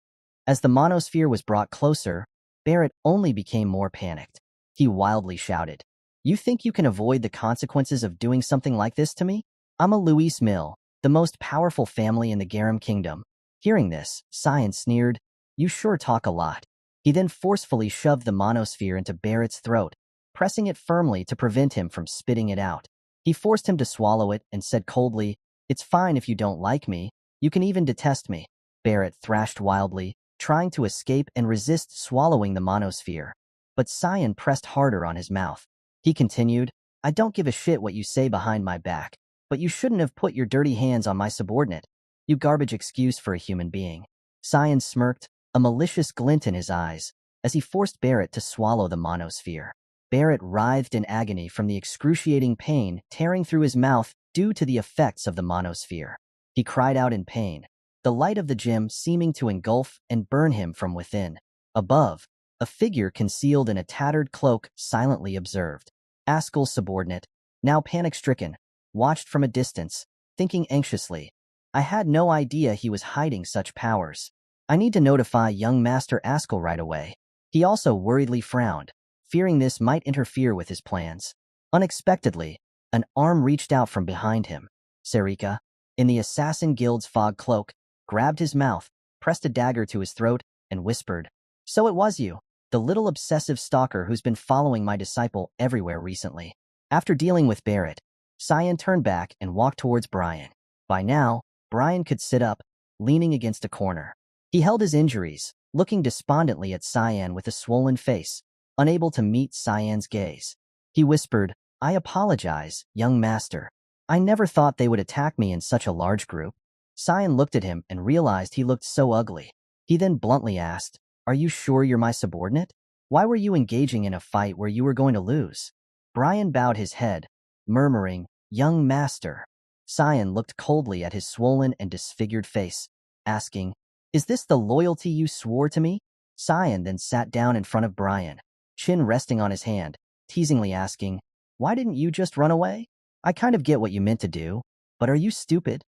A: As the monosphere was brought closer, Barrett only became more panicked. He wildly shouted, "You think you can avoid the consequences of doing something like this to me? I'm a Louis Mill, the most powerful family in the Garum Kingdom." Hearing this, Cyan sneered, "You sure talk a lot." He then forcefully shoved the monosphere into Barrett's throat, pressing it firmly to prevent him from spitting it out. He forced him to swallow it and said coldly, "It's fine if you don't like me. You can even detest me." Barrett thrashed wildly, trying to escape and resist swallowing the monosphere. But Cyan pressed harder on his mouth. He continued, "I don't give a shit what you say behind my back, but you shouldn't have put your dirty hands on my subordinate. You garbage excuse for a human being." Cyan smirked, a malicious glint in his eyes, as he forced Barrett to swallow the monosphere. Barrett writhed in agony from the excruciating pain tearing through his mouth due to the effects of the monosphere. He cried out in pain, the light of the gem seeming to engulf and burn him from within. Above, a figure concealed in a tattered cloak silently observed. Ascal's subordinate, now panic-stricken, watched from a distance, thinking anxiously. I had no idea he was hiding such powers. I need to notify young Master Ascal right away. He also worriedly frowned, fearing this might interfere with his plans. Unexpectedly, an arm reached out from behind him. Sarika, in the Assassin Guild's fog cloak, grabbed his mouth, pressed a dagger to his throat, and whispered, "So it was you, the little obsessive stalker who's been following my disciple everywhere recently." After dealing with Barrett, Cyan turned back and walked towards Brian. By now, Brian could sit up, leaning against a corner. He held his injuries, looking despondently at Cyan with a swollen face, unable to meet Cyan's gaze. He whispered, "I apologize, young master. I never thought they would attack me in such a large group." Cyan looked at him and realized he looked so ugly. He then bluntly asked, "Are you sure you're my subordinate? Why were you engaging in a fight where you were going to lose?" Brian bowed his head, murmuring, "Young master." Cyan looked coldly at his swollen and disfigured face, asking, "Is this the loyalty you swore to me?" Cyan then sat down in front of Brian, chin resting on his hand, teasingly asking, "Why didn't you just run away? I kind of get what you meant to do, but are you stupid?"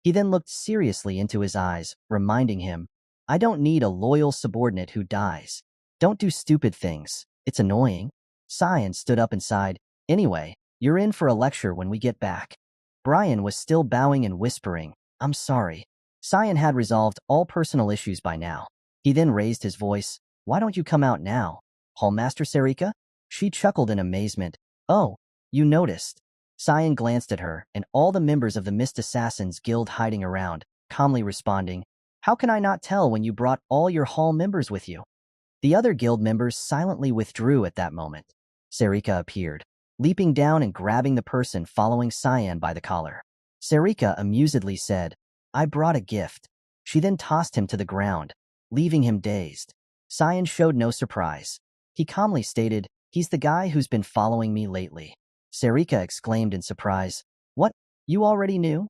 A: He then looked seriously into his eyes, reminding him, "I don't need a loyal subordinate who dies. Don't do stupid things. It's annoying." Cyan stood up and sighed, "Anyway, you're in for a lecture when we get back." Brian was still bowing and whispering, "I'm sorry." Cyan had resolved all personal issues by now. He then raised his voice, "Why don't you come out now, Hallmaster Sarika?" She chuckled in amazement. "Oh, you noticed." Cyan glanced at her and all the members of the Mist Assassins Guild hiding around, calmly responding, "How can I not tell when you brought all your hall members with you?" The other guild members silently withdrew at that moment. Sarika appeared, leaping down and grabbing the person following Cyan by the collar. Sarika amusedly said, "I brought a gift." She then tossed him to the ground, leaving him dazed. Cyan showed no surprise. He calmly stated, "He's the guy who's been following me lately." Sarika exclaimed in surprise, "What? You already knew?"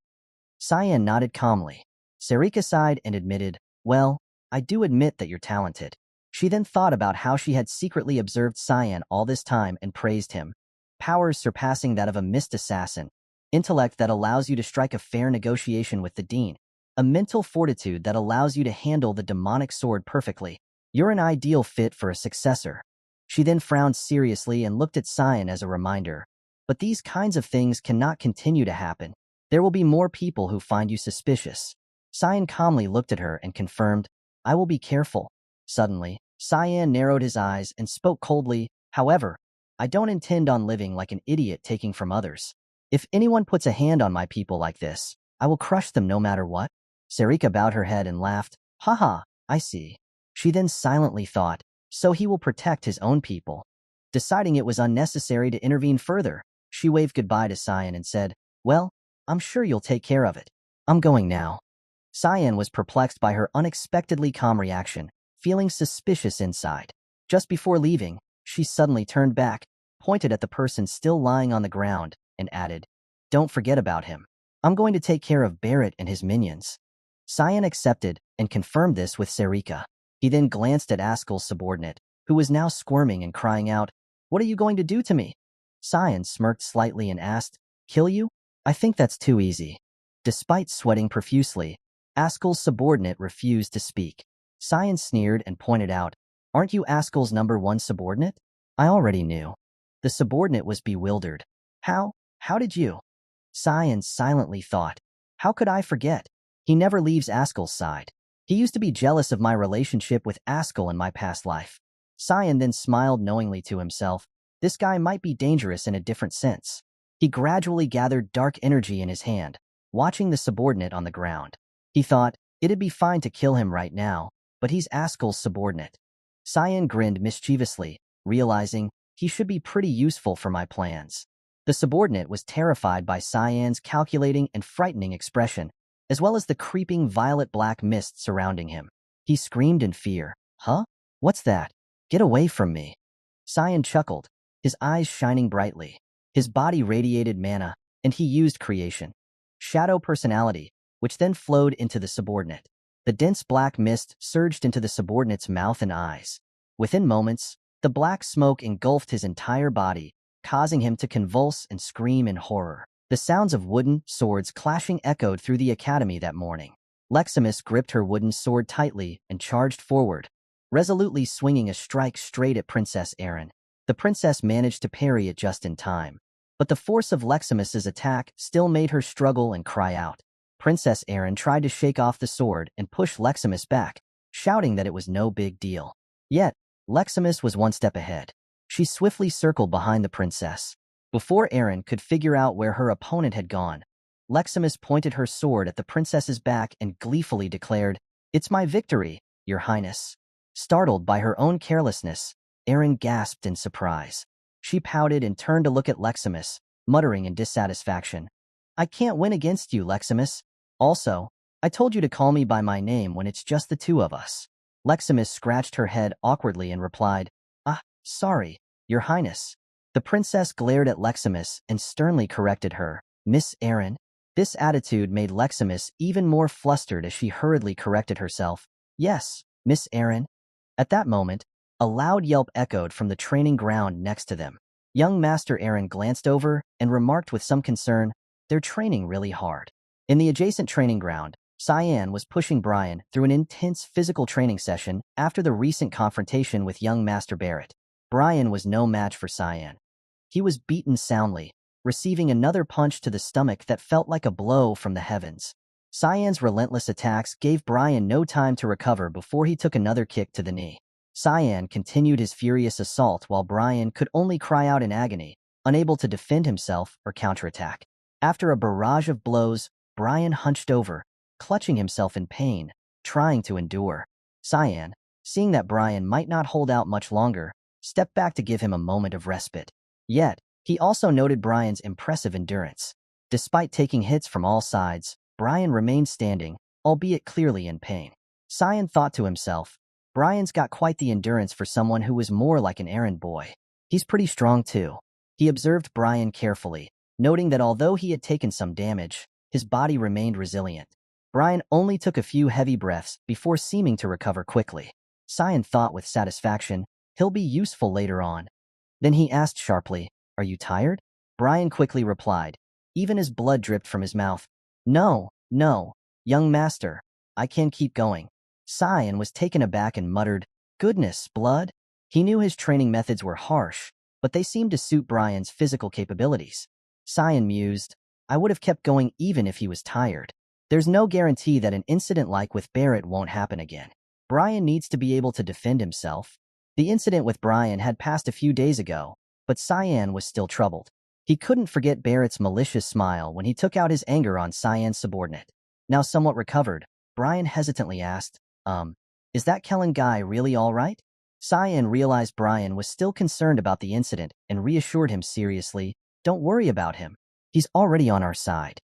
A: Cyan nodded calmly. Sarika sighed and admitted, "Well, I do admit that you're talented." She then thought about how she had secretly observed Cyan all this time and praised him. Powers surpassing that of a mist assassin, intellect that allows you to strike a fair negotiation with the Dean, a mental fortitude that allows you to handle the demonic sword perfectly. You're an ideal fit for a successor. She then frowned seriously and looked at Cyan as a reminder. But these kinds of things cannot continue to happen. There will be more people who find you suspicious. Cyan calmly looked at her and confirmed, "I will be careful." Suddenly, Cyan narrowed his eyes and spoke coldly, "However, I don't intend on living like an idiot taking from others. If anyone puts a hand on my people like this, I will crush them no matter what." Sarika bowed her head and laughed, "Haha, I see." She then silently thought, "So he will protect his own people." Deciding it was unnecessary to intervene further, she waved goodbye to Cyan and said, "Well, I'm sure you'll take care of it. I'm going now." Cyan was perplexed by her unexpectedly calm reaction, feeling suspicious inside. Just before leaving, she suddenly turned back, pointed at the person still lying on the ground, and added, "Don't forget about him. I'm going to take care of Barrett and his minions." Cyan accepted and confirmed this with Sarika. He then glanced at Ascal's subordinate, who was now squirming and crying out, "What are you going to do to me?" Cyan smirked slightly and asked, "Kill you? I think that's too easy." Despite sweating profusely, Ascal's subordinate refused to speak. Cyan sneered and pointed out, "Aren't you Ascal's #1 subordinate?" "I already knew." The subordinate was bewildered. How did you?" Cyan silently thought, "How could I forget? He never leaves Ascal's side. He used to be jealous of my relationship with Ascal in my past life." Cyan then smiled knowingly to himself. This guy might be dangerous in a different sense. He gradually gathered dark energy in his hand, watching the subordinate on the ground. He thought, it'd be fine to kill him right now, but he's Ascal's subordinate. Cyan grinned mischievously, realizing he should be pretty useful for my plans. The subordinate was terrified by Cyan's calculating and frightening expression, as well as the creeping violet-black mist surrounding him. He screamed in fear, "Huh? What's that? Get away from me." Cyan chuckled, his eyes shining brightly. His body radiated mana, and he used creation. Shadow personality, which then flowed into the subordinate. The dense black mist surged into the subordinate's mouth and eyes. Within moments, the black smoke engulfed his entire body, causing him to convulse and scream in horror. The sounds of wooden swords clashing echoed through the academy that morning. Leximus gripped her wooden sword tightly and charged forward, resolutely swinging a strike straight at Princess Erin. The princess managed to parry it just in time, but the force of Leximus's attack still made her struggle and cry out. Princess Erin tried to shake off the sword and push Leximus back, shouting that it was no big deal. Yet, Leximus was one step ahead. She swiftly circled behind the princess. Before Erin could figure out where her opponent had gone, Leximus pointed her sword at the princess's back and gleefully declared, "It's my victory, Your Highness." Startled by her own carelessness, Erin gasped in surprise. She pouted and turned to look at Leximus, muttering in dissatisfaction, "I can't win against you, Leximus. Also, I told you to call me by my name when it's just the two of us." Leximus scratched her head awkwardly and replied, "Sorry, Your Highness." The princess glared at Leximus and sternly corrected her, "Miss Erin." This attitude made Leximus even more flustered as she hurriedly corrected herself, "Yes, Miss Erin." At that moment, a loud yelp echoed from the training ground next to them. Young Master Erin glanced over and remarked with some concern, "They're training really hard." In the adjacent training ground, Cyan was pushing Brian through an intense physical training session after the recent confrontation with young Master Barrett. Brian was no match for Cyan. He was beaten soundly, receiving another punch to the stomach that felt like a blow from the heavens. Cyan's relentless attacks gave Brian no time to recover before he took another kick to the knee. Cyan continued his furious assault while Brian could only cry out in agony, unable to defend himself or counterattack. After a barrage of blows, Brian hunched over, clutching himself in pain, trying to endure. Cyan, seeing that Brian might not hold out much longer, stepped back to give him a moment of respite. Yet, he also noted Brian's impressive endurance. Despite taking hits from all sides, Brian remained standing, albeit clearly in pain. Cyan thought to himself, "Brian's got quite the endurance for someone who was more like an errand boy. He's pretty strong too." He observed Brian carefully, noting that although he had taken some damage, his body remained resilient. Brian only took a few heavy breaths before seeming to recover quickly. Cyan thought with satisfaction, "He'll be useful later on." Then he asked sharply, "Are you tired?" Brian quickly replied, even as blood dripped from his mouth, No, young master, I can keep going." Cyan was taken aback and muttered, "Goodness, blood?" He knew his training methods were harsh, but they seemed to suit Brian's physical capabilities. Cyan mused, "I would have kept going even if he was tired. There's no guarantee that an incident like with Barrett won't happen again. Brian needs to be able to defend himself." The incident with Brian had passed a few days ago, but Cyan was still troubled. He couldn't forget Barrett's malicious smile when he took out his anger on Cyan's subordinate. Now somewhat recovered, Brian hesitantly asked, Is that Kellen guy really all right?" Cyan realized Brian was still concerned about the incident and reassured him seriously, "Don't worry about him. He's already on our side."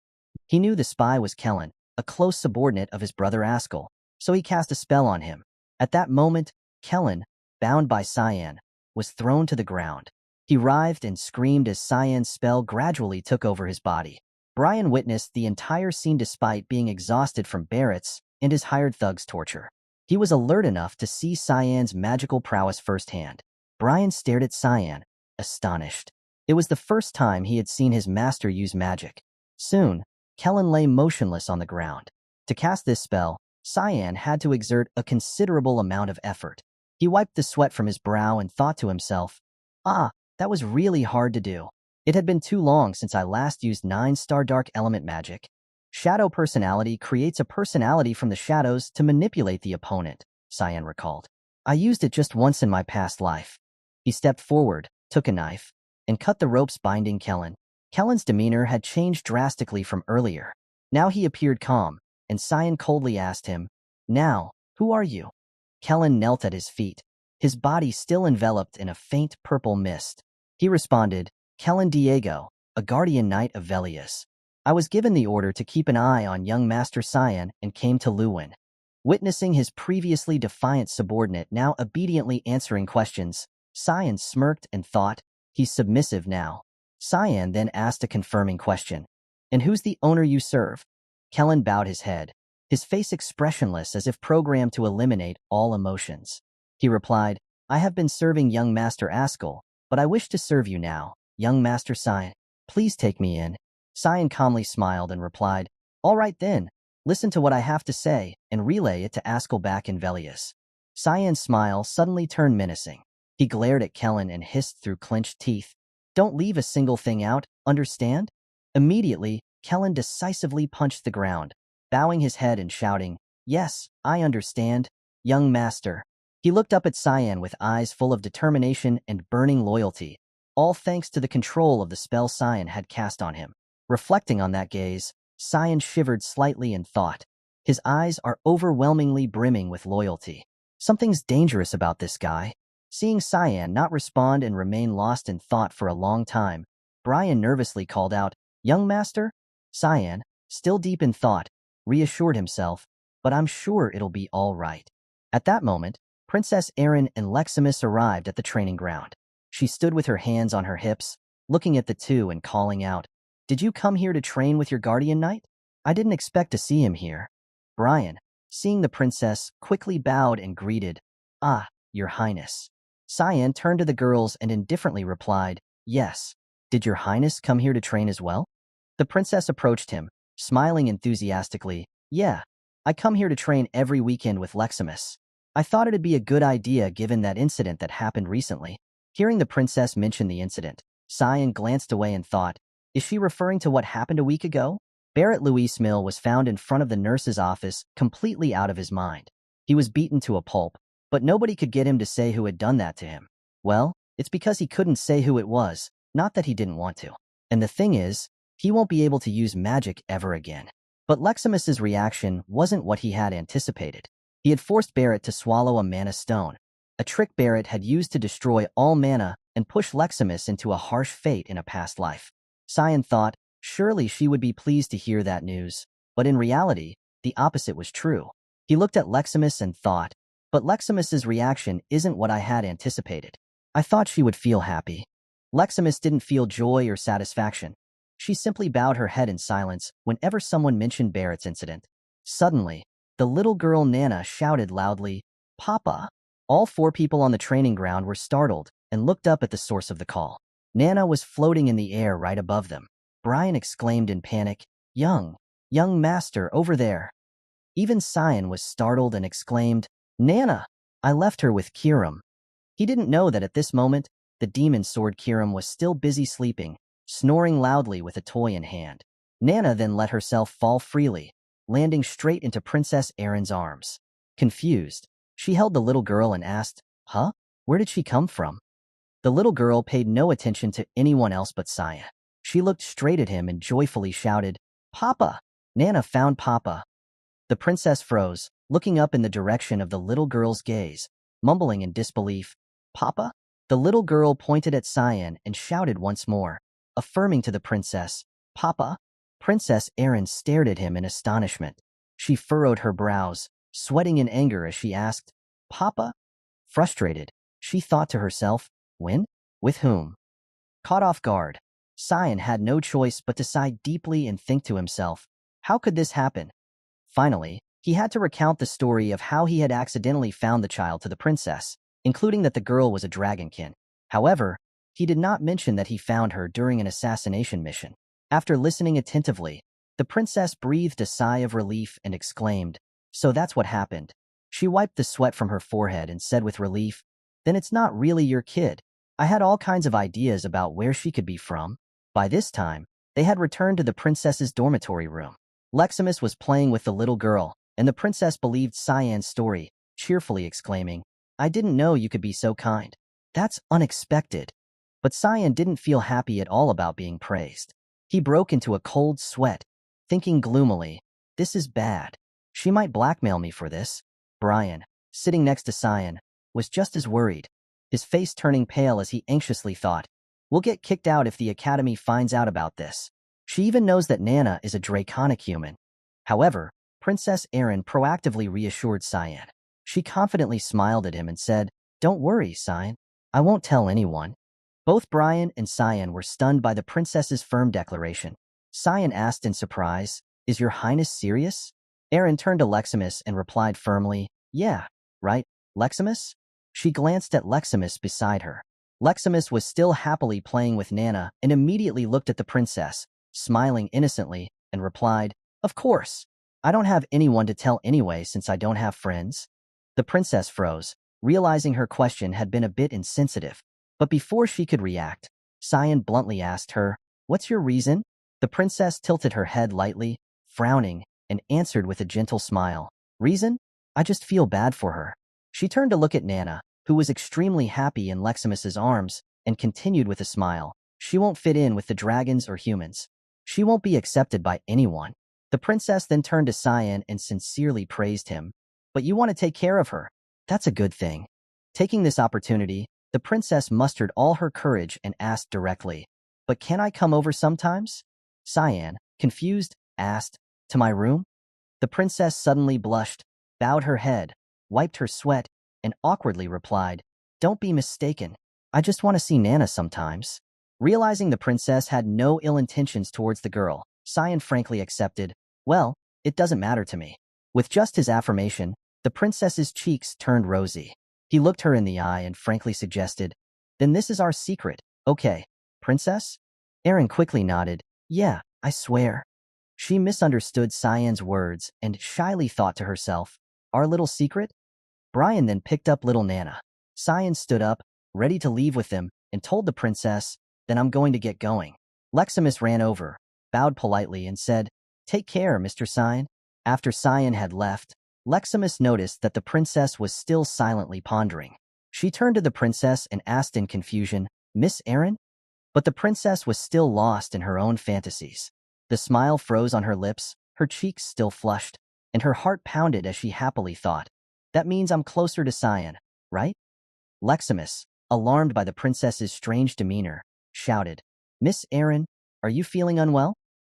A: He knew the spy was Kellen, a close subordinate of his brother Ascal, so he cast a spell on him. At that moment, Kellen, bound by Cyan, was thrown to the ground. He writhed and screamed as Cyan's spell gradually took over his body. Brian witnessed the entire scene despite being exhausted from Barrett's and his hired thug's torture. He was alert enough to see Cyan's magical prowess firsthand. Brian stared at Cyan, astonished. It was the first time he had seen his master use magic. Soon, Kellen lay motionless on the ground. To cast this spell, Cyan had to exert a considerable amount of effort. He wiped the sweat from his brow and thought to himself, that was really hard to do. It had been too long since I last used 9-star dark element magic. Shadow personality creates a personality from the shadows to manipulate the opponent, Cyan recalled. I used it just once in my past life. He stepped forward, took a knife, and cut the ropes binding Kellen. Kellen's demeanor had changed drastically from earlier. Now he appeared calm, and Cyan coldly asked him, "Now, who are you?" Kellen knelt at his feet, his body still enveloped in a faint purple mist. He responded, "Kellen Diego, a guardian knight of Velius. I was given the order to keep an eye on young Master Cyan and came to Lewin." Witnessing his previously defiant subordinate now obediently answering questions, Cyan smirked and thought, he's submissive now. Cyan then asked a confirming question. "And who's the owner you serve?" Kellen bowed his head, his face expressionless as if programmed to eliminate all emotions. He replied, "I have been serving young Master Ascal, but I wish to serve you now." young Master Cyan. Please take me in. Cyan calmly smiled and replied, all right then, listen to what I have to say and relay it to Ascal back in Velius. Cyan's smile suddenly turned menacing. He glared at Kellen and hissed through clenched teeth, don't leave a single thing out, understand? Immediately, Kellen decisively punched the ground, bowing his head and shouting, yes, I understand, young master. He looked up at Cyan with eyes full of determination and burning loyalty, all thanks to the control of the spell Cyan had cast on him. Reflecting on that gaze, Cyan shivered slightly and thought, his eyes are overwhelmingly brimming with loyalty. Something's dangerous about this guy. Seeing Cyan not respond and remain lost in thought for a long time, Brian nervously called out, young master? Cyan, still deep in thought, reassured himself, but I'm sure it'll be all right. At that moment, Princess Erin and Leximus arrived at the training ground. She stood with her hands on her hips, looking at the two and calling out, did you come here to train with your guardian knight? I didn't expect to see him here. Brian, seeing the princess, quickly bowed and greeted, ah, your highness. Cyan turned to the girls and indifferently replied, yes. Did your highness come here to train as well? The princess approached him, smiling enthusiastically, yeah, I come here to train every weekend with Leximus. I thought it'd be a good idea given that incident that happened recently. Hearing the princess mention the incident, Cyan glanced away and thought, is she referring to what happened a week ago? Barrett Louis Mill was found in front of the nurse's office, completely out of his mind. He was beaten to a pulp, but nobody could get him to say who had done that to him. Well, it's because he couldn't say who it was, not that he didn't want to. And the thing is, he won't be able to use magic ever again. But Leximus's reaction wasn't what he had anticipated. He had forced Barrett to swallow a mana stone, a trick Barrett had used to destroy all mana and push Leximus into a harsh fate in a past life. Cyan thought, surely she would be pleased to hear that news, but in reality, the opposite was true. He looked at Leximus and thought, but Leximus's reaction isn't what I had anticipated. I thought she would feel happy. Leximus didn't feel joy or satisfaction. She simply bowed her head in silence whenever someone mentioned Barrett's incident. Suddenly, the little girl Nana shouted loudly, Papa! All four people on the training ground were startled and looked up at the source of the call. Nana was floating in the air right above them. Brian exclaimed in panic, young master, over there. Even Cyan was startled and exclaimed, Nana! I left her with Kiram. He didn't know that at this moment, the demon sword Kiram was still busy sleeping, snoring loudly with a toy in hand. Nana then let herself fall freely, landing straight into Princess Erin's arms. Confused, she held the little girl and asked, huh? Where did she come from? The little girl paid no attention to anyone else but Cyan. She looked straight at him and joyfully shouted, Papa! Nana found Papa. The princess froze, looking up in the direction of the little girl's gaze, mumbling in disbelief, Papa? The little girl pointed at Cyan and shouted once more, affirming to the princess, Papa? Princess Erin stared at him in astonishment. She furrowed her brows, sweating in anger as she asked, Papa? Frustrated, she thought to herself, when? With whom? Caught off guard, Cyan had no choice but to sigh deeply and think to himself, how could this happen? Finally, he had to recount the story of how he had accidentally found the child to the princess, including that the girl was a dragonkin. However, he did not mention that he found her during an assassination mission. After listening attentively, the princess breathed a sigh of relief and exclaimed, so that's what happened. She wiped the sweat from her forehead and said with relief, then it's not really your kid. I had all kinds of ideas about where she could be from. By this time, they had returned to the princess's dormitory room. Leximus was playing with the little girl, and the princess believed Cyan's story, cheerfully exclaiming, I didn't know you could be so kind. That's unexpected. But Cyan didn't feel happy at all about being praised. He broke into a cold sweat, thinking gloomily, this is bad. She might blackmail me for this. Brian, sitting next to Cyan, was just as worried, his face turning pale as he anxiously thought, we'll get kicked out if the academy finds out about this. She even knows that Nana is a draconic human. However, Princess Erin proactively reassured Cyan. She confidently smiled at him and said, don't worry, Cyan. I won't tell anyone. Both Brian and Cyan were stunned by the princess's firm declaration. Cyan asked in surprise, is your highness serious? Erin turned to Leximus and replied firmly, yeah, right, Leximus? She glanced at Leximus beside her. Leximus was still happily playing with Nana and immediately looked at the princess, smiling innocently, and replied, "Of course. I don't have anyone to tell anyway since I don't have friends." The princess froze, realizing her question had been a bit insensitive. But before she could react, Cyan bluntly asked her, "What's your reason?" The princess tilted her head lightly, frowning, and answered with a gentle smile. "Reason? I just feel bad for her." She turned to look at Nana, who was extremely happy in Leximus's arms, and continued with a smile. "She won't fit in with the dragons or humans. She won't be accepted by anyone." The princess then turned to Cyan and sincerely praised him. "But you want to take care of her. That's a good thing." Taking this opportunity, the princess mustered all her courage and asked directly, "But can I come over sometimes?" Cyan, confused, asked, "To my room?" The princess suddenly blushed, bowed her head, wiped her sweat, and awkwardly replied, "Don't be mistaken. I just want to see Nana sometimes." Realizing the princess had no ill intentions towards the girl, Cyan frankly accepted, "Well, it doesn't matter to me." With just his affirmation, the princess's cheeks turned rosy. He looked her in the eye and frankly suggested, "Then this is our secret, okay, princess?" Erin quickly nodded, "Yeah, I swear." She misunderstood Cyan's words and shyly thought to herself, "Our little secret?" Brian then picked up little Nana. Cyan stood up, ready to leave with them, and told the princess, "Then I'm going to get going." Leximus ran over, bowed politely, and said, "Take care, Mr. Cyan." After Cyan had left, Leximus noticed that the princess was still silently pondering. She turned to the princess and asked in confusion, "Miss Erin?" But the princess was still lost in her own fantasies. The smile froze on her lips, her cheeks still flushed, and her heart pounded as she happily thought, "That means I'm closer to Cyan, right?" Leximus, alarmed by the princess's strange demeanor, shouted, "Miss Erin, are you feeling unwell?"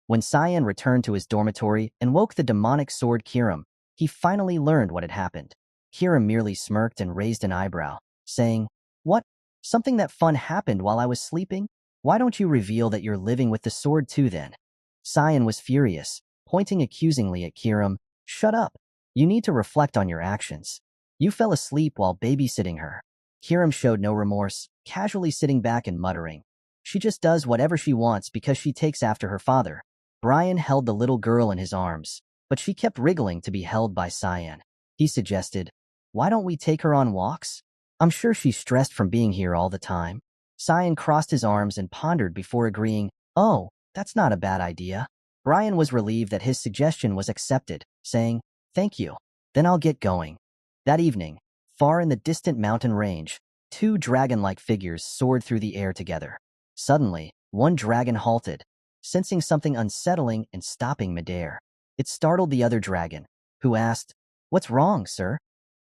A: When Cyan returned to his dormitory and woke the demonic sword Kiram, he finally learned what had happened. Kiram merely smirked and raised an eyebrow, saying, "What? Something that fun happened while I was sleeping? Why don't you reveal that you're living with the sword too then?" Cyan was furious, pointing accusingly at Kiram. "Shut up. You need to reflect on your actions. You fell asleep while babysitting her." Kiram showed no remorse, casually sitting back and muttering, "She just does whatever she wants because she takes after her father." Brian held the little girl in his arms, but she kept wriggling to be held by Cyan. He suggested, "Why don't we take her on walks? I'm sure she's stressed from being here all the time." Cyan crossed his arms and pondered before agreeing, "Oh, that's not a bad idea." Brian was relieved that his suggestion was accepted, saying, "Thank you. Then I'll get going." That evening, far in the distant mountain range, two dragon-like figures soared through the air together. Suddenly, one dragon halted, sensing something unsettling and stopping midair. It startled the other dragon, who asked, "What's wrong, sir?"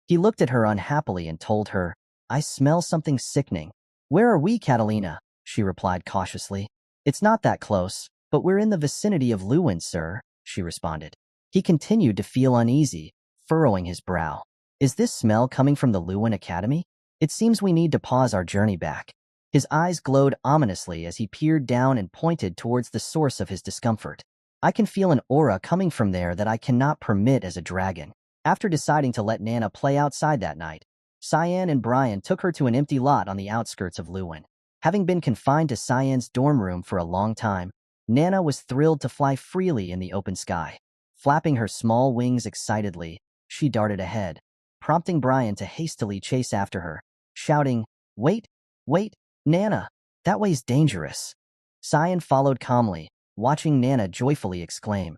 A: He looked at her unhappily and told her, "I smell something sickening." "Where are we, Catalina?" she replied cautiously. "It's not that close, but we're in the vicinity of Lewin, sir," she responded. He continued to feel uneasy, furrowing his brow. "Is this smell coming from the Lewin Academy? It seems we need to pause our journey back." His eyes glowed ominously as he peered down and pointed towards the source of his discomfort. "I can feel an aura coming from there that I cannot permit as a dragon." After deciding to let Nana play outside that night, Cyan and Brian took her to an empty lot on the outskirts of Lewin. Having been confined to Cyan's dorm room for a long time, Nana was thrilled to fly freely in the open sky. Flapping her small wings excitedly, she darted ahead, prompting Brian to hastily chase after her, shouting, "Wait, wait, Nana, that way's dangerous." Cyan followed calmly, watching Nana joyfully exclaim,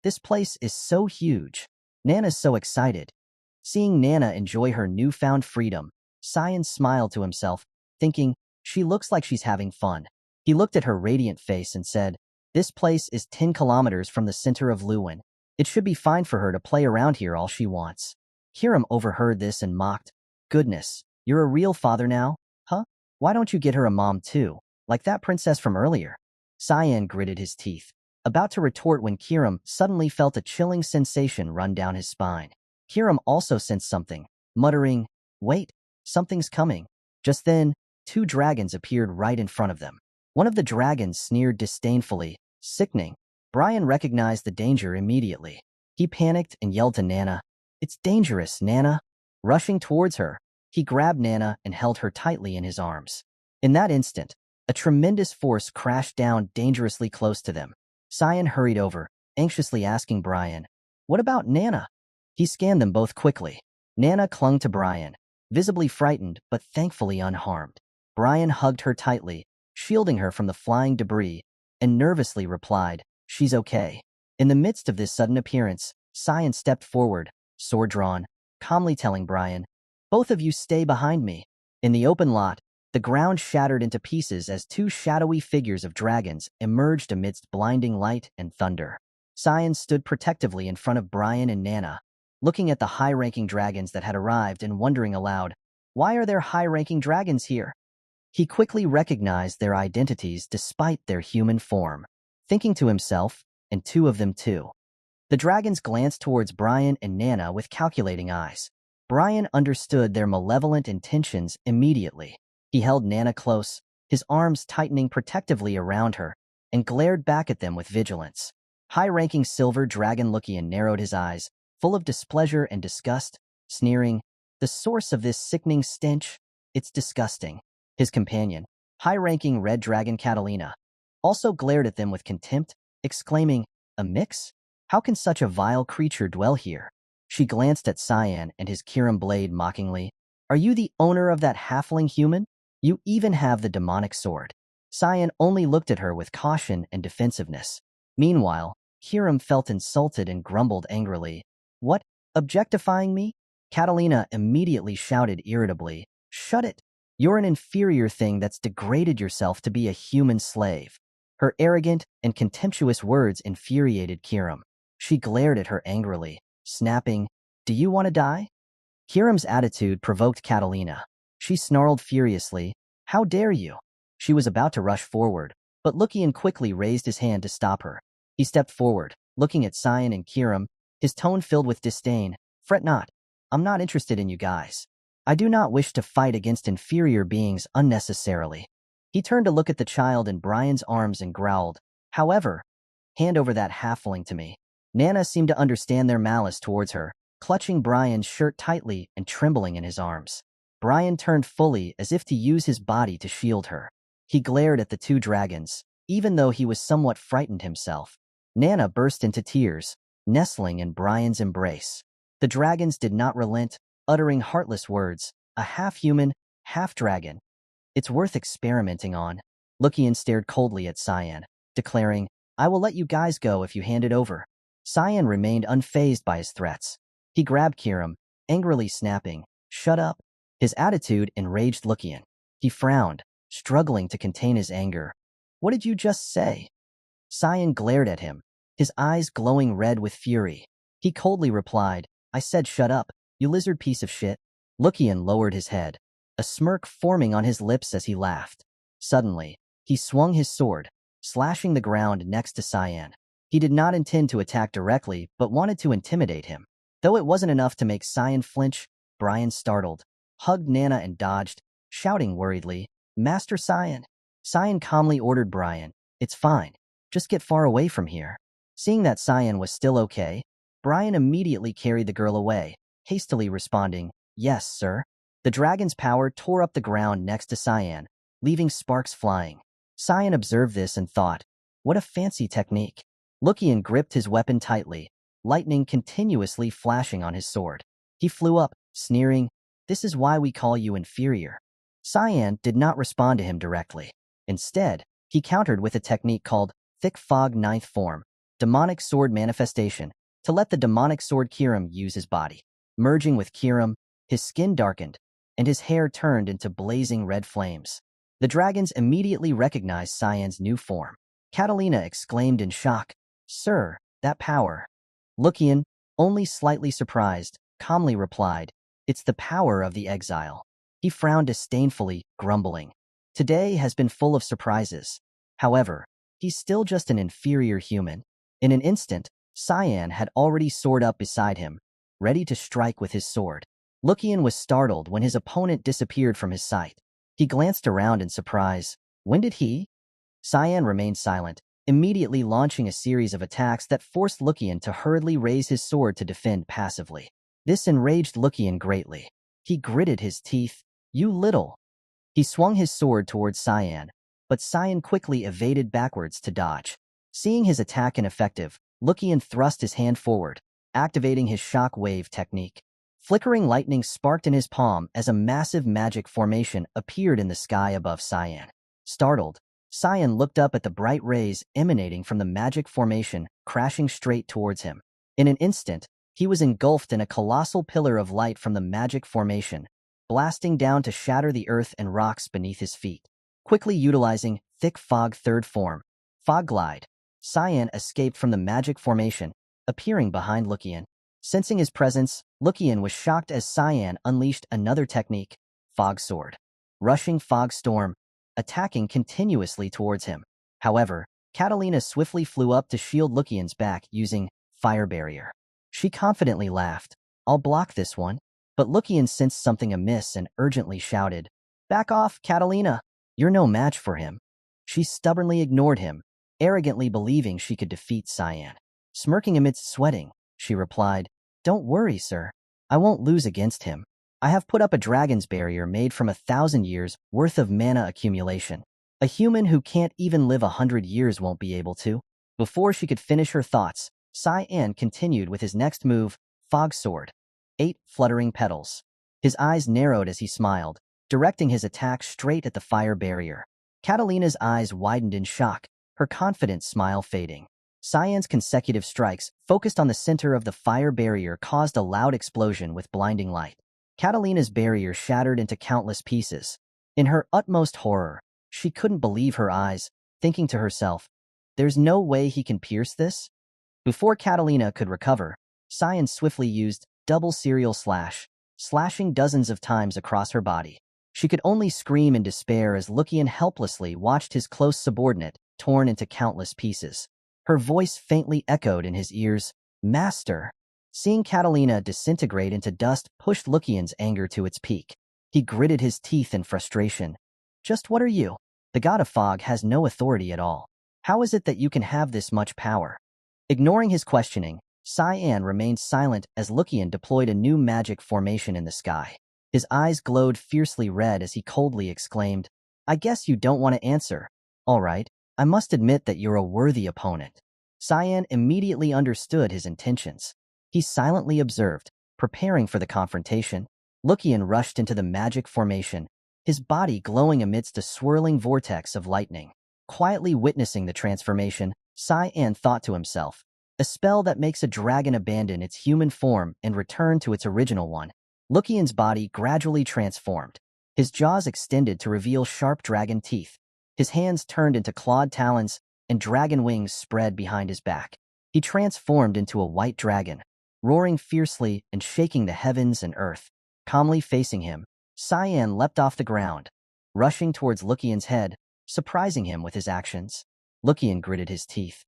A: "This place is so huge." Nana's so excited. Seeing Nana enjoy her newfound freedom, Cyan smiled to himself, thinking, "She looks like she's having fun." He looked at her radiant face and said, "This place is 10 kilometers from the center of Lewin. It should be fine for her to play around here all she wants." Hiram overheard this and mocked, "Goodness, you're a real father now, huh? Why don't you get her a mom too, like that princess from earlier?" Cyan gritted his teeth, about to retort when Kiram suddenly felt a chilling sensation run down his spine. Kiram also sensed something, muttering, "Wait, something's coming." Just then, two dragons appeared right in front of them. One of the dragons sneered disdainfully, "Sickening." Brian recognized the danger immediately. He panicked and yelled to Nana, "It's dangerous, Nana." Rushing towards her, he grabbed Nana and held her tightly in his arms. In that instant, a tremendous force crashed down dangerously close to them. Cyan hurried over, anxiously asking Brian, "What about Nana?" He scanned them both quickly. Nana clung to Brian, visibly frightened but thankfully unharmed. Brian hugged her tightly, shielding her from the flying debris, and nervously replied, "She's okay." In the midst of this sudden appearance, Cyan stepped forward, sword drawn, calmly telling Brian, "Both of you stay behind me." In the open lot, the ground shattered into pieces as two shadowy figures of dragons emerged amidst blinding light and thunder. Cyan stood protectively in front of Brian and Nana, looking at the high-ranking dragons that had arrived and wondering aloud, "Why are there high-ranking dragons here?" He quickly recognized their identities despite their human form, thinking to himself, "And two of them too." The dragons glanced towards Brian and Nana with calculating eyes. Brian understood their malevolent intentions immediately. He held Nana close, his arms tightening protectively around her, and glared back at them with vigilance. High-ranking silver dragon Lucian narrowed his eyes, full of displeasure and disgust, sneering, "The source of this sickening stench? It's disgusting." His companion, high-ranking red dragon Catalina, also glared at them with contempt, exclaiming, "A mix? How can such a vile creature dwell here?" She glanced at Cyan and his Kirim blade mockingly. "Are you the owner of that halfling human? You even have the demonic sword." Cyan only looked at her with caution and defensiveness. Meanwhile, Kirim felt insulted and grumbled angrily. "What? Objectifying me?" Catalina immediately shouted irritably, "Shut it! You're an inferior thing that's degraded yourself to be a human slave." Her arrogant and contemptuous words infuriated Kirim. She glared at her angrily, snapping, "Do you want to die?" Kirim's attitude provoked Catalina. She snarled furiously, "How dare you?" She was about to rush forward, but Lucian quickly raised his hand to stop her. He stepped forward, looking at Cyan and Kirim, his tone filled with disdain. "Fret not. I'm not interested in you guys. I do not wish to fight against inferior beings unnecessarily." He turned to look at the child in Brian's arms and growled, "However, hand over that halfling to me." Nana seemed to understand their malice towards her, clutching Brian's shirt tightly and trembling in his arms. Brian turned fully as if to use his body to shield her. He glared at the two dragons, even though he was somewhat frightened himself. Nana burst into tears, nestling in Brian's embrace. The dragons did not relent, uttering heartless words, "A half-human, half-dragon. It's worth experimenting on." Lucian stared coldly at Cyan, declaring, "I will let you guys go if you hand it over." Cyan remained unfazed by his threats. He grabbed Kirim, angrily snapping, "Shut up." His attitude enraged Lucian. He frowned, struggling to contain his anger. "What did you just say?" Cyan glared at him, his eyes glowing red with fury. He coldly replied, "I said shut up, you lizard piece of shit." Lucian lowered his head, a smirk forming on his lips as he laughed. Suddenly, he swung his sword, slashing the ground next to Cyan. He did not intend to attack directly, but wanted to intimidate him. Though it wasn't enough to make Cyan flinch, Brian startled, hugged Nana and dodged, shouting worriedly, "Master Cyan." Cyan calmly ordered Brian, "It's fine. Just get far away from here." Seeing that Cyan was still okay, Brian immediately carried the girl away, hastily responding, "Yes, sir." The dragon's power tore up the ground next to Cyan, leaving sparks flying. Cyan observed this and thought, "What a fancy technique." Lucian gripped his weapon tightly, lightning continuously flashing on his sword. He flew up, sneering, "This is why we call you inferior." Cyan did not respond to him directly. Instead, he countered with a technique called Thick Fog Ninth Form, Demonic Sword Manifestation, to let the demonic sword Kirim use his body. Merging with Kirim, his skin darkened, and his hair turned into blazing red flames. The dragons immediately recognized Cyan's new form. Catalina exclaimed in shock, "Sir, that power." Lucian, only slightly surprised, calmly replied, "It's the power of the exile." He frowned disdainfully, grumbling, "Today has been full of surprises." However, he's still just an inferior human. In an instant, Cyan had already soared up beside him, ready to strike with his sword. Lucian was startled when his opponent disappeared from his sight. He glanced around in surprise. When did he? Cyan remained silent, immediately launching a series of attacks that forced Lucian to hurriedly raise his sword to defend passively. This enraged Lucian greatly. He gritted his teeth. "You little He swung his sword towards Cyan, but Cyan quickly evaded backwards to dodge. Seeing his attack ineffective, Lucian thrust his hand forward, activating his shock wave technique. Flickering lightning sparked in his palm as a massive magic formation appeared in the sky above Cyan. Startled, Cyan looked up at the bright rays emanating from the magic formation, crashing straight towards him. In an instant, he was engulfed in a colossal pillar of light from the magic formation, blasting down to shatter the earth and rocks beneath his feet. Quickly utilizing Thick Fog Third Form, Fog Glide, Cyan escaped from the magic formation, appearing behind Lucian. Sensing his presence, Lucian was shocked as Cyan unleashed another technique, Fog Sword. Rushing Fog Storm, attacking continuously towards him. However, Catalina swiftly flew up to shield Lucian's back using Fire Barrier. She confidently laughed, "I'll block this one." But Lucian sensed something amiss and urgently shouted, "Back off, Catalina! You're no match for him." She stubbornly ignored him, arrogantly believing she could defeat Cyan. Smirking amidst sweating, she replied, "Don't worry, sir. I won't lose against him. I have put up a dragon's barrier made from 1,000 years worth of mana accumulation. A human who can't even live 100 years won't be able to." Before she could finish her thoughts, Cyan continued with his next move, Fog Sword. 8 fluttering petals. His eyes narrowed as he smiled, directing his attack straight at the fire barrier. Catalina's eyes widened in shock, her confident smile fading. Cyan's consecutive strikes, focused on the center of the fire barrier, caused a loud explosion with blinding light. Catalina's barrier shattered into countless pieces. In her utmost horror, she couldn't believe her eyes, thinking to herself, "There's no way he can pierce this?" Before Catalina could recover, Cyan swiftly used Double Serial Slash, slashing dozens of times across her body. She could only scream in despair as Lucian helplessly watched his close subordinate torn into countless pieces. Her voice faintly echoed in his ears, "Master." Seeing Catalina disintegrate into dust pushed Lucian's anger to its peak. He gritted his teeth in frustration. "Just what are you? The god of fog has no authority at all. How is it that you can have this much power?" Ignoring his questioning, Cyan remained silent as Lucian deployed a new magic formation in the sky. His eyes glowed fiercely red as he coldly exclaimed, "I guess you don't want to answer. All right, I must admit that you're a worthy opponent." Cyan immediately understood his intentions. He silently observed, preparing for the confrontation. Lucian rushed into the magic formation, his body glowing amidst a swirling vortex of lightning. Quietly witnessing the transformation, Cyan thought to himself, "A spell that makes a dragon abandon its human form and return to its original one." Lucian's body gradually transformed. His jaws extended to reveal sharp dragon teeth. His hands turned into clawed talons, and dragon wings spread behind his back. He transformed into a white dragon, roaring fiercely and shaking the heavens and earth. Calmly facing him, Cyan leapt off the ground, rushing towards Lucian's head, surprising him with his actions. Lucian gritted his teeth.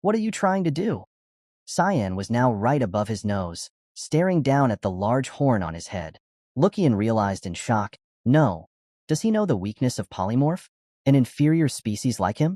A: What are you trying to do?" Cyan was now right above his nose, staring down at the large horn on his head. Lucian realized in shock, "No. Does he know the weakness of polymorph? An inferior species like him?"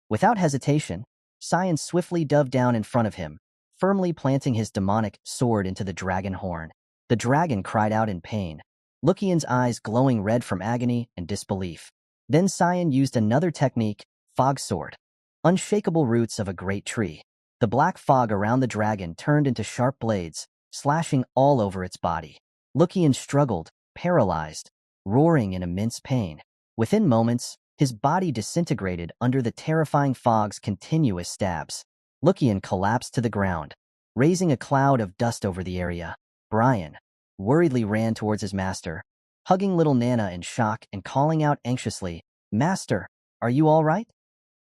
A: Without hesitation, Cyan swiftly dove down in front of him, firmly planting his demonic sword into the dragon horn. The dragon cried out in pain, Lucian's eyes glowing red from agony and disbelief. Then Cyan used another technique, Fog Sword. Unshakable roots of a great tree. The black fog around the dragon turned into sharp blades, slashing all over its body. Lucian struggled, paralyzed, roaring in immense pain. Within moments, his body disintegrated under the terrifying fog's continuous stabs. Lucian collapsed to the ground, raising a cloud of dust over the area. Brian worriedly ran towards his master, hugging little Nana in shock and calling out anxiously, "Master, are you all right?"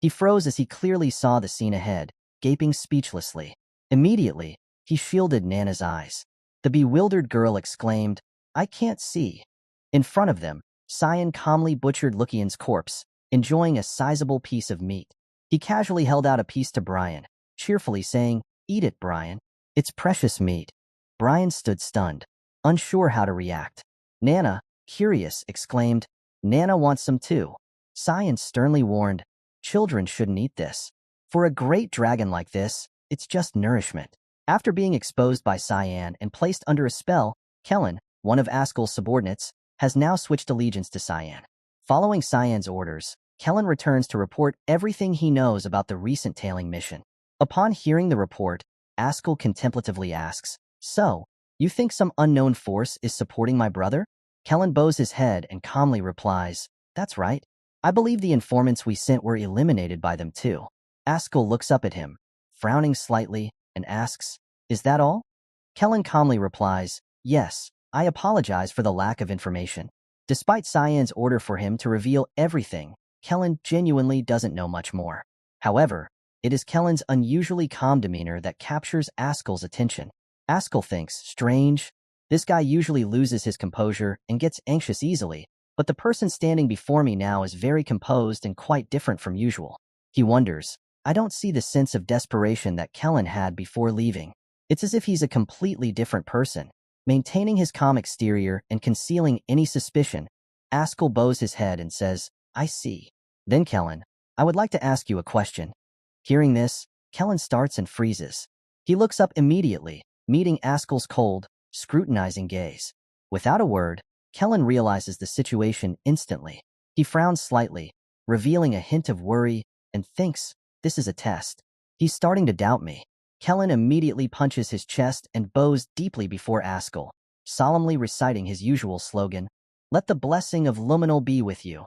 A: He froze as he clearly saw the scene ahead, gaping speechlessly. Immediately, he shielded Nana's eyes. The bewildered girl exclaimed, "I can't see." In front of them, Cyan calmly butchered Lucian's corpse, enjoying a sizable piece of meat. He casually held out a piece to Brian, cheerfully saying, "Eat it, Brian. It's precious meat." Brian stood stunned, unsure how to react. Nana, curious, exclaimed, "Nana wants some too." Cyan sternly warned, "Children shouldn't eat this. For a great dragon like this, it's just nourishment." After being exposed by Cyan and placed under a spell, Kellen, one of Ascal's subordinates, has now switched allegiance to Cyan. Following Cyan's orders, Kellen returns to report everything he knows about the recent tailing mission. Upon hearing the report, Ascal contemplatively asks, "So, you think some unknown force is supporting my brother?" Kellen bows his head and calmly replies, "That's right. I believe the informants we sent were eliminated by them too." Ascal looks up at him, frowning slightly, and asks, "Is that all?" Kellen calmly replies, "Yes, I apologize for the lack of information." Despite Cyan's order for him to reveal everything, Kellen genuinely doesn't know much more. However, it is Kellen's unusually calm demeanor that captures Ascal's attention. Ascal thinks, strange, this guy usually loses his composure and gets anxious easily, but the person standing before me now is very composed and quite different from usual. He wonders, I don't see the sense of desperation that Kellen had before leaving. It's as if he's a completely different person, maintaining his calm exterior and concealing any suspicion. Ascal bows his head and says, "I see." Then Kellen, "I would like to ask you a question." Hearing this, Kellen starts and freezes. He looks up immediately, meeting Ascal's cold, scrutinizing gaze. Without a word, Kellen realizes the situation instantly. He frowns slightly, revealing a hint of worry, and thinks, this is a test. He's starting to doubt me. Kellen immediately punches his chest and bows deeply before Ascal, solemnly reciting his usual slogan, "Let the blessing of Luminal be with you."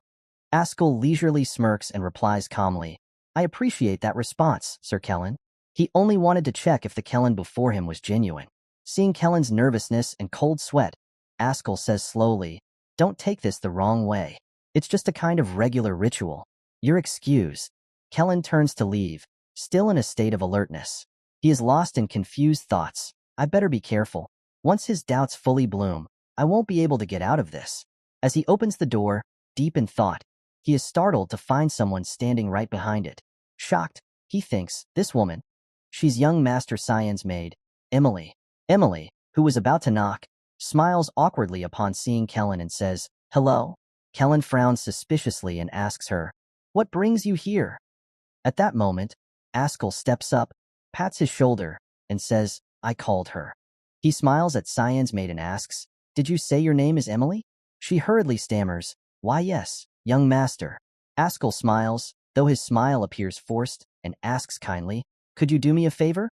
A: Ascal leisurely smirks and replies calmly, "I appreciate that response, Sir Kellen." He only wanted to check if the Kellen before him was genuine. Seeing Kellen's nervousness and cold sweat, Ascal says slowly, "Don't take this the wrong way. It's just a kind of regular ritual. You're excused." Kellen turns to leave, still in a state of alertness. He is lost in confused thoughts. I better be careful. Once his doubts fully bloom, I won't be able to get out of this. As he opens the door, deep in thought, he is startled to find someone standing right behind it. Shocked, he thinks, this woman. She's young Master Cyan's maid, Emily. Emily, who was about to knock, smiles awkwardly upon seeing Kellen and says, "Hello?" Kellen frowns suspiciously and asks her, "What brings you here?" At that moment, Ascal steps up, pats his shoulder, and says, "I called her." He smiles at Cyan's maid and asks, "Did you say your name is Emily?" She hurriedly stammers, "Why yes, young master." Ascal smiles, though his smile appears forced, and asks kindly, "Could you do me a favor?"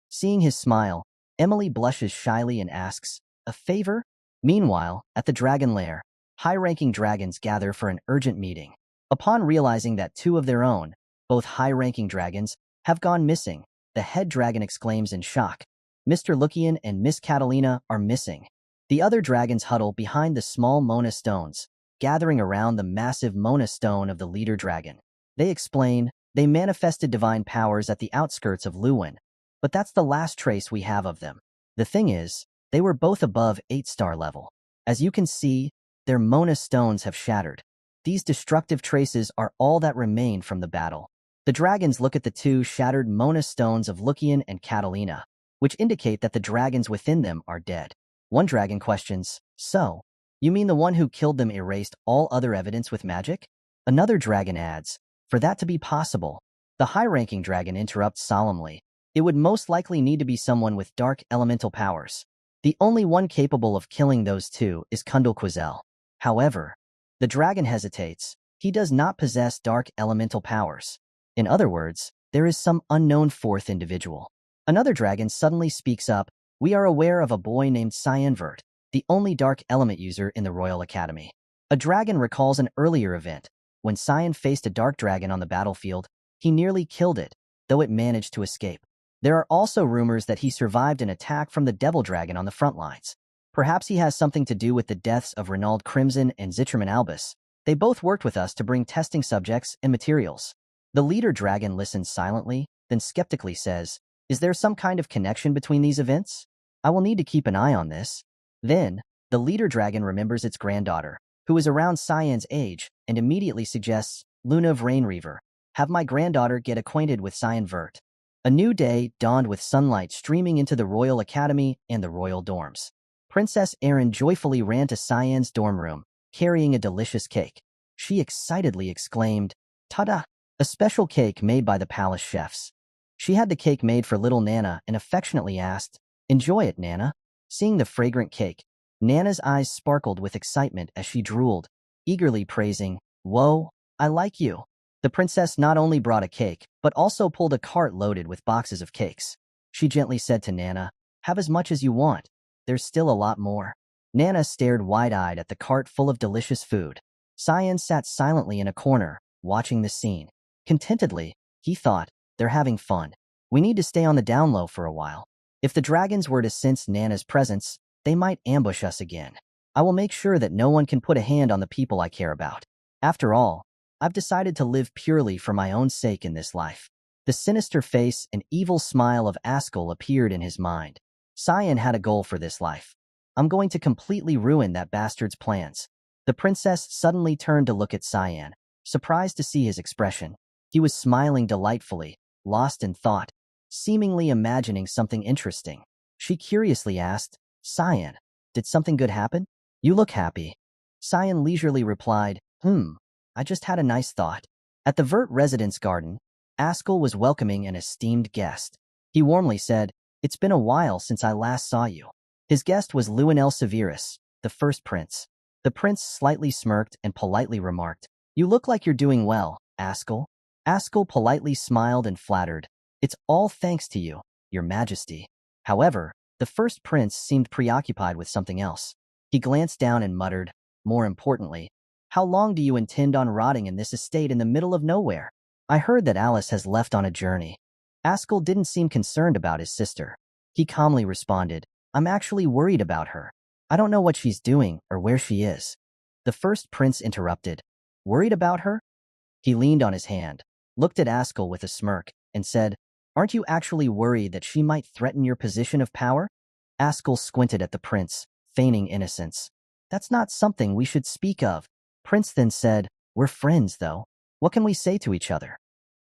A: Seeing his smile, Emily blushes shyly and asks, "A favor?" Meanwhile, at the dragon lair, high-ranking dragons gather for an urgent meeting. Upon realizing that two of their own, both high-ranking dragons, have gone missing, the head dragon exclaims in shock, "Mr. Lucian and Miss Catalina are missing." The other dragons huddle behind the small Mona stones, gathering around the massive Mona stone of the leader dragon. They explain, they manifested divine powers at the outskirts of Luwin, but that's the last trace we have of them. The thing is, they were both above 8-star level. As you can see, their Mona stones have shattered. These destructive traces are all that remain from the battle. The dragons look at the two shattered Mona stones of Lucian and Catalina, which indicate that the dragons within them are dead. One dragon questions, "So, you mean the one who killed them erased all other evidence with magic?" Another dragon adds, "For that to be possible," the high-ranking dragon interrupts solemnly, "it would most likely need to be someone with dark elemental powers. The only one capable of killing those two is Kundal Quazel. However," the dragon hesitates, "he does not possess dark elemental powers. In other words, there is some unknown fourth individual." Another dragon suddenly speaks up, "We are aware of a boy named Cyan, the only dark element user in the Royal Academy." A dragon recalls an earlier event. When Cyan faced a dark dragon on the battlefield, he nearly killed it, though it managed to escape. There are also rumors that he survived an attack from the Devil Dragon on the front lines. Perhaps he has something to do with the deaths of Renald Crimson and Zitraman Albus. They both worked with us to bring testing subjects and materials. The leader dragon listens silently, then skeptically says, "Is there some kind of connection between these events? I will need to keep an eye on this." Then, the leader dragon remembers its granddaughter, who is around Cyan's age, and immediately suggests, "Luna of Rainreaver, have my granddaughter get acquainted with Cyan Vert." A new day dawned with sunlight streaming into the Royal Academy and the royal dorms. Princess Erin joyfully ran to Cyan's dorm room, carrying a delicious cake. She excitedly exclaimed, "Ta-da! A special cake made by the palace chefs." She had the cake made for little Nana and affectionately asked, "Enjoy it, Nana." Seeing the fragrant cake, Nana's eyes sparkled with excitement as she drooled, eagerly praising, "Whoa, I like you." The princess not only brought a cake, but also pulled a cart loaded with boxes of cakes. She gently said to Nana, "Have as much as you want. There's still a lot more." Nana stared wide-eyed at the cart full of delicious food. Cyan sat silently in a corner, watching the scene. Contentedly, he thought, they're having fun. We need to stay on the down low for a while. If the dragons were to sense Nana's presence, they might ambush us again. I will make sure that no one can put a hand on the people I care about. After all, I've decided to live purely for my own sake in this life. The sinister face and evil smile of Ascal appeared in his mind. Cyan had a goal for this life. I'm going to completely ruin that bastard's plans. The princess suddenly turned to look at Cyan, surprised to see his expression. He was smiling delightfully, lost in thought, seemingly imagining something interesting. She curiously asked, "Cyan, did something good happen? You look happy." Cyan leisurely replied, I just had a nice thought." At the Vert residence garden, Ascal was welcoming an esteemed guest. He warmly said, "It's been a while since I last saw you." His guest was Luinel Severus, the first prince. The prince slightly smirked and politely remarked, "You look like you're doing well, Ascal." Ascal politely smiled and flattered, "It's all thanks to you, your majesty." However, the first prince seemed preoccupied with something else. He glanced down and muttered, "More importantly, how long do you intend on rotting in this estate in the middle of nowhere? I heard that Alice has left on a journey." Ascal didn't seem concerned about his sister. He calmly responded, "I'm actually worried about her. I don't know what she's doing or where she is." The first prince interrupted, "Worried about her?" He leaned on his hand, looked at Ascal with a smirk, and said, "Aren't you actually worried that she might threaten your position of power?" Ascal squinted at the prince, feigning innocence. "That's not something we should speak of." Prince then said, "We're friends, though. What can we say to each other?"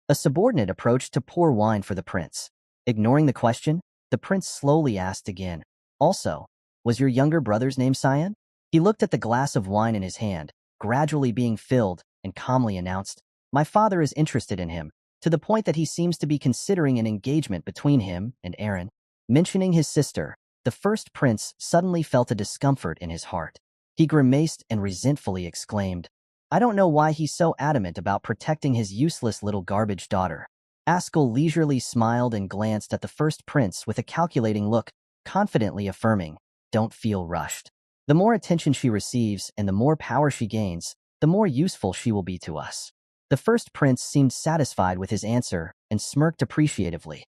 A: A subordinate approached to pour wine for the prince. Ignoring the question, the prince slowly asked again, "Also, was your younger brother's name Cyan?" He looked at the glass of wine in his hand, gradually being filled, and calmly announced, "My father is interested in him, to the point that he seems to be considering an engagement between him and Aaron." Mentioning his sister, the first prince suddenly felt a discomfort in his heart. He grimaced and resentfully exclaimed, "I don't know why he's so adamant about protecting his useless little garbage daughter." Ascal leisurely smiled and glanced at the first prince with a calculating look, confidently affirming, "Don't feel rushed. The more attention she receives and the more power she gains, the more useful she will be to us." The first prince seemed satisfied with his answer and smirked appreciatively.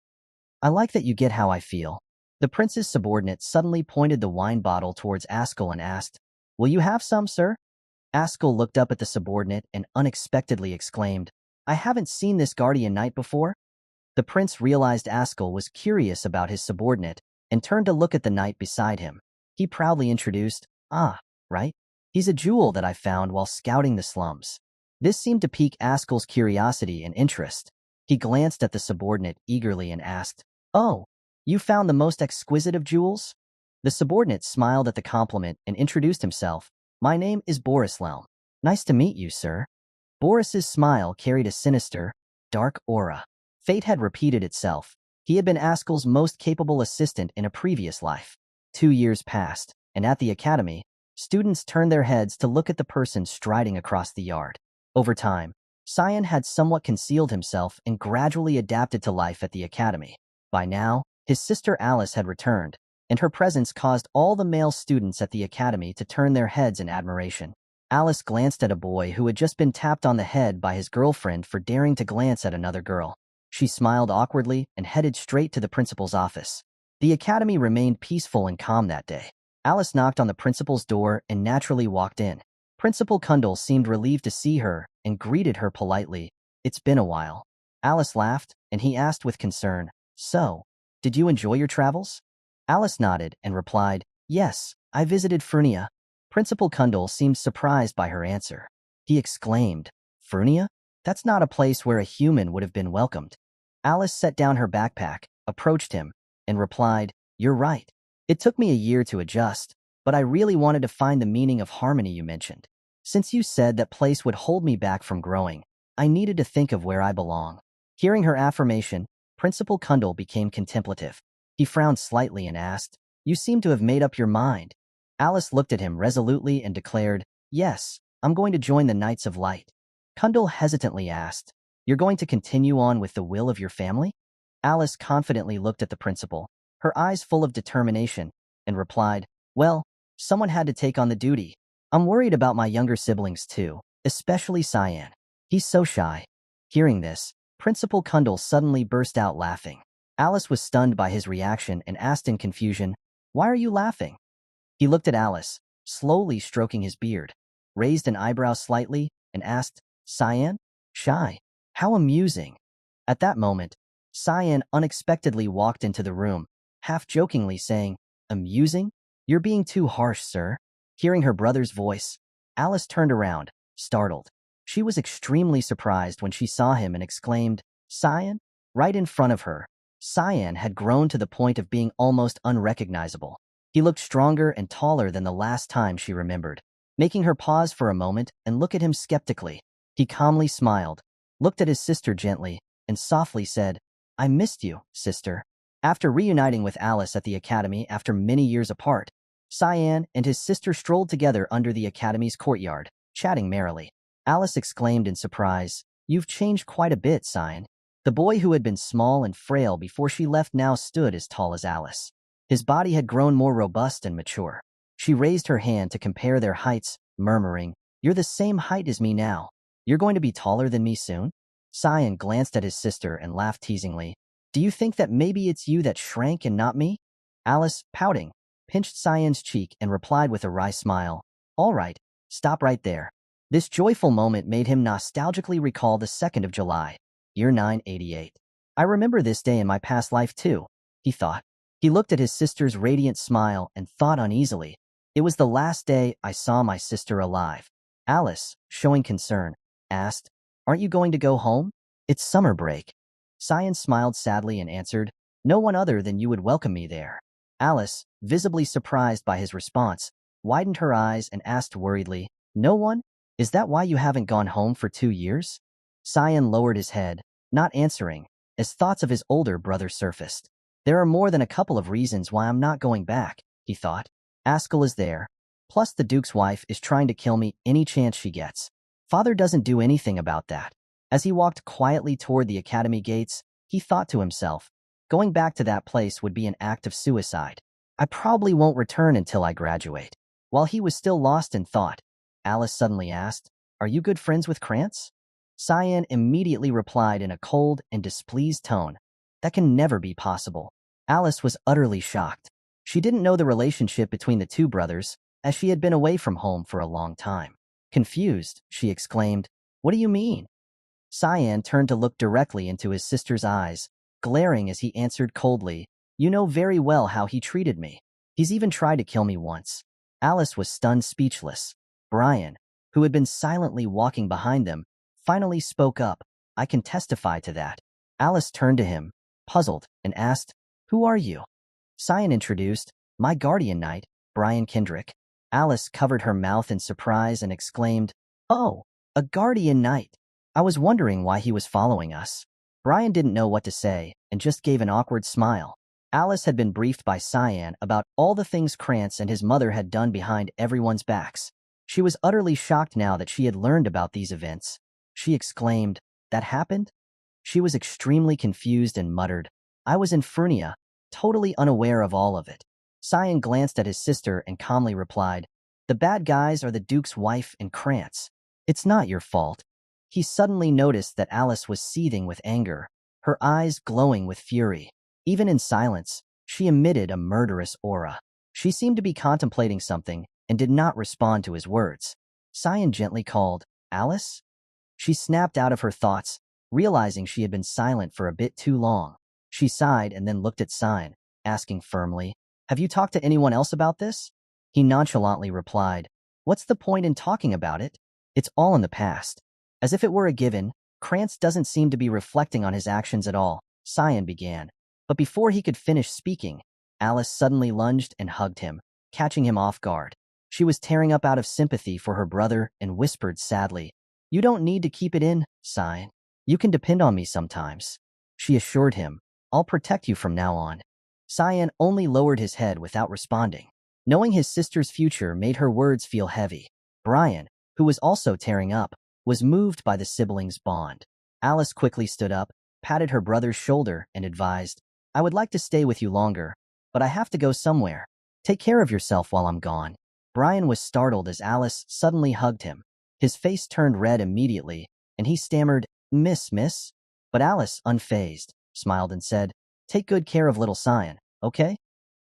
A: "I like that you get how I feel." The prince's subordinate suddenly pointed the wine bottle towards Ascal and asked, "Will you have some, sir?" Ascal looked up at the subordinate and unexpectedly exclaimed, "I haven't seen this guardian knight before." The prince realized Ascal was curious about his subordinate and turned to look at the knight beside him. He proudly introduced, Right? He's a jewel that I found while scouting the slums." This seemed to pique Ascal's curiosity and interest. He glanced at the subordinate eagerly and asked, "Oh, you found the most exquisite of jewels?" The subordinate smiled at the compliment and introduced himself. "My name is Borislaum. Nice to meet you, sir." Boris's smile carried a sinister, dark aura. Fate had repeated itself. He had been Ascal's most capable assistant in a previous life. 2 years passed, and at the academy, students turned their heads to look at the person striding across the yard. Over time, Cyan had somewhat concealed himself and gradually adapted to life at the academy. By now, his sister Alice had returned, and her presence caused all the male students at the academy to turn their heads in admiration. Alice glanced at a boy who had just been tapped on the head by his girlfriend for daring to glance at another girl. She smiled awkwardly and headed straight to the principal's office. The academy remained peaceful and calm that day. Alice knocked on the principal's door and naturally walked in. Principal Kundal seemed relieved to see her and greeted her politely. "It's been a while." Alice laughed, and he asked with concern, "So, did you enjoy your travels?" Alice nodded and replied, "Yes, I visited Furnia." Principal Kundal seemed surprised by her answer. He exclaimed, "Furnia? That's not a place where a human would have been welcomed." Alice set down her backpack, approached him, and replied, "You're right. It took me a year to adjust, but I really wanted to find the meaning of harmony you mentioned. Since you said that place would hold me back from growing, I needed to think of where I belong." Hearing her affirmation, Principal Kundal became contemplative. He frowned slightly and asked, "You seem to have made up your mind." Alice looked at him resolutely and declared, "Yes, I'm going to join the Knights of Light." Kundal hesitantly asked, "You're going to continue on with the will of your family?" Alice confidently looked at the principal, her eyes full of determination, and replied, "Well, someone had to take on the duty. I'm worried about my younger siblings too, especially Cyan. He's so shy." Hearing this, Principal Kundal suddenly burst out laughing. Alice was stunned by his reaction and asked in confusion, "Why are you laughing?" He looked at Alice, slowly stroking his beard, raised an eyebrow slightly, and asked, "Cyan? Shy? How amusing." At that moment, Cyan unexpectedly walked into the room, half-jokingly saying, "Amusing? You're being too harsh, sir." Hearing her brother's voice, Alice turned around, startled. She was extremely surprised when she saw him and exclaimed, "Cyan?" Right in front of her, Cyan had grown to the point of being almost unrecognizable. He looked stronger and taller than the last time she remembered, making her pause for a moment and look at him skeptically. He calmly smiled, looked at his sister gently, and softly said, "I missed you, sister." After reuniting with Alice at the academy after many years apart, Cyan and his sister strolled together under the academy's courtyard, chatting merrily. Alice exclaimed in surprise, "You've changed quite a bit, Cyan." The boy who had been small and frail before she left now stood as tall as Alice. His body had grown more robust and mature. She raised her hand to compare their heights, murmuring, "You're the same height as me now. You're going to be taller than me soon?" Cyan glanced at his sister and laughed teasingly. "Do you think that maybe it's you that shrank and not me?" Alice, pouting, pinched Cyan's cheek and replied with a wry smile, "All right, stop right there." This joyful moment made him nostalgically recall the 2nd of July, year 988. "I remember this day in my past life too," he thought. He looked at his sister's radiant smile and thought uneasily, "It was the last day I saw my sister alive." Alice, showing concern, asked, "Aren't you going to go home? It's summer break." Cyan smiled sadly and answered, "No one other than you would welcome me there." Alice, visibly surprised by his response, widened her eyes and asked worriedly, "No one? Is that why you haven't gone home for 2 years?" Cyan lowered his head, not answering, as thoughts of his older brother surfaced. "There are more than a couple of reasons why I'm not going back," he thought. "Ascal is there. Plus the Duke's wife is trying to kill me any chance she gets. Father doesn't do anything about that." As he walked quietly toward the academy gates, he thought to himself, "Going back to that place would be an act of suicide. I probably won't return until I graduate." While he was still lost in thought, Alice suddenly asked, "Are you good friends with Krantz?" Cyan immediately replied in a cold and displeased tone, "That can never be possible." Alice was utterly shocked. She didn't know the relationship between the two brothers, as she had been away from home for a long time. Confused, she exclaimed, "What do you mean?" Cyan turned to look directly into his sister's eyes, glaring as he answered coldly, "You know very well how he treated me. He's even tried to kill me once." Alice was stunned speechless. Brian, who had been silently walking behind them, finally spoke up, "I can testify to that." Alice turned to him, puzzled, and asked, "Who are you?" Cyan introduced, "My guardian knight, Brian Kendrick." Alice covered her mouth in surprise and exclaimed, "Oh, a guardian knight. I was wondering why he was following us." Brian didn't know what to say and just gave an awkward smile. Alice had been briefed by Cyan about all the things Krantz and his mother had done behind everyone's backs. She was utterly shocked now that she had learned about these events. She exclaimed, "That happened?" She was extremely confused and muttered, "I was in Furnia, totally unaware of all of it." Cyan glanced at his sister and calmly replied, "The bad guys are the Duke's wife and Krantz. It's not your fault." He suddenly noticed that Alice was seething with anger, her eyes glowing with fury. Even in silence, she emitted a murderous aura. She seemed to be contemplating something and did not respond to his words. Cyan gently called, "Alice?" She snapped out of her thoughts, realizing she had been silent for a bit too long. She sighed and then looked at Cyan, asking firmly, "Have you talked to anyone else about this?" He nonchalantly replied, "What's the point in talking about it? It's all in the past." As if it were a given, Krantz doesn't seem to be reflecting on his actions at all, Cyan began. But before he could finish speaking, Alice suddenly lunged and hugged him, catching him off guard. She was tearing up out of sympathy for her brother and whispered sadly, "You don't need to keep it in, Cyan. You can depend on me sometimes." She assured him, "I'll protect you from now on." Cyan only lowered his head without responding. Knowing his sister's future made her words feel heavy. Brian, who was also tearing up, was moved by the siblings' bond. Alice quickly stood up, patted her brother's shoulder, and advised, "I would like to stay with you longer, but I have to go somewhere. Take care of yourself while I'm gone." Brian was startled as Alice suddenly hugged him. His face turned red immediately, and he stammered, Miss. But Alice, unfazed, smiled and said, "Take good care of little Cyan, okay?"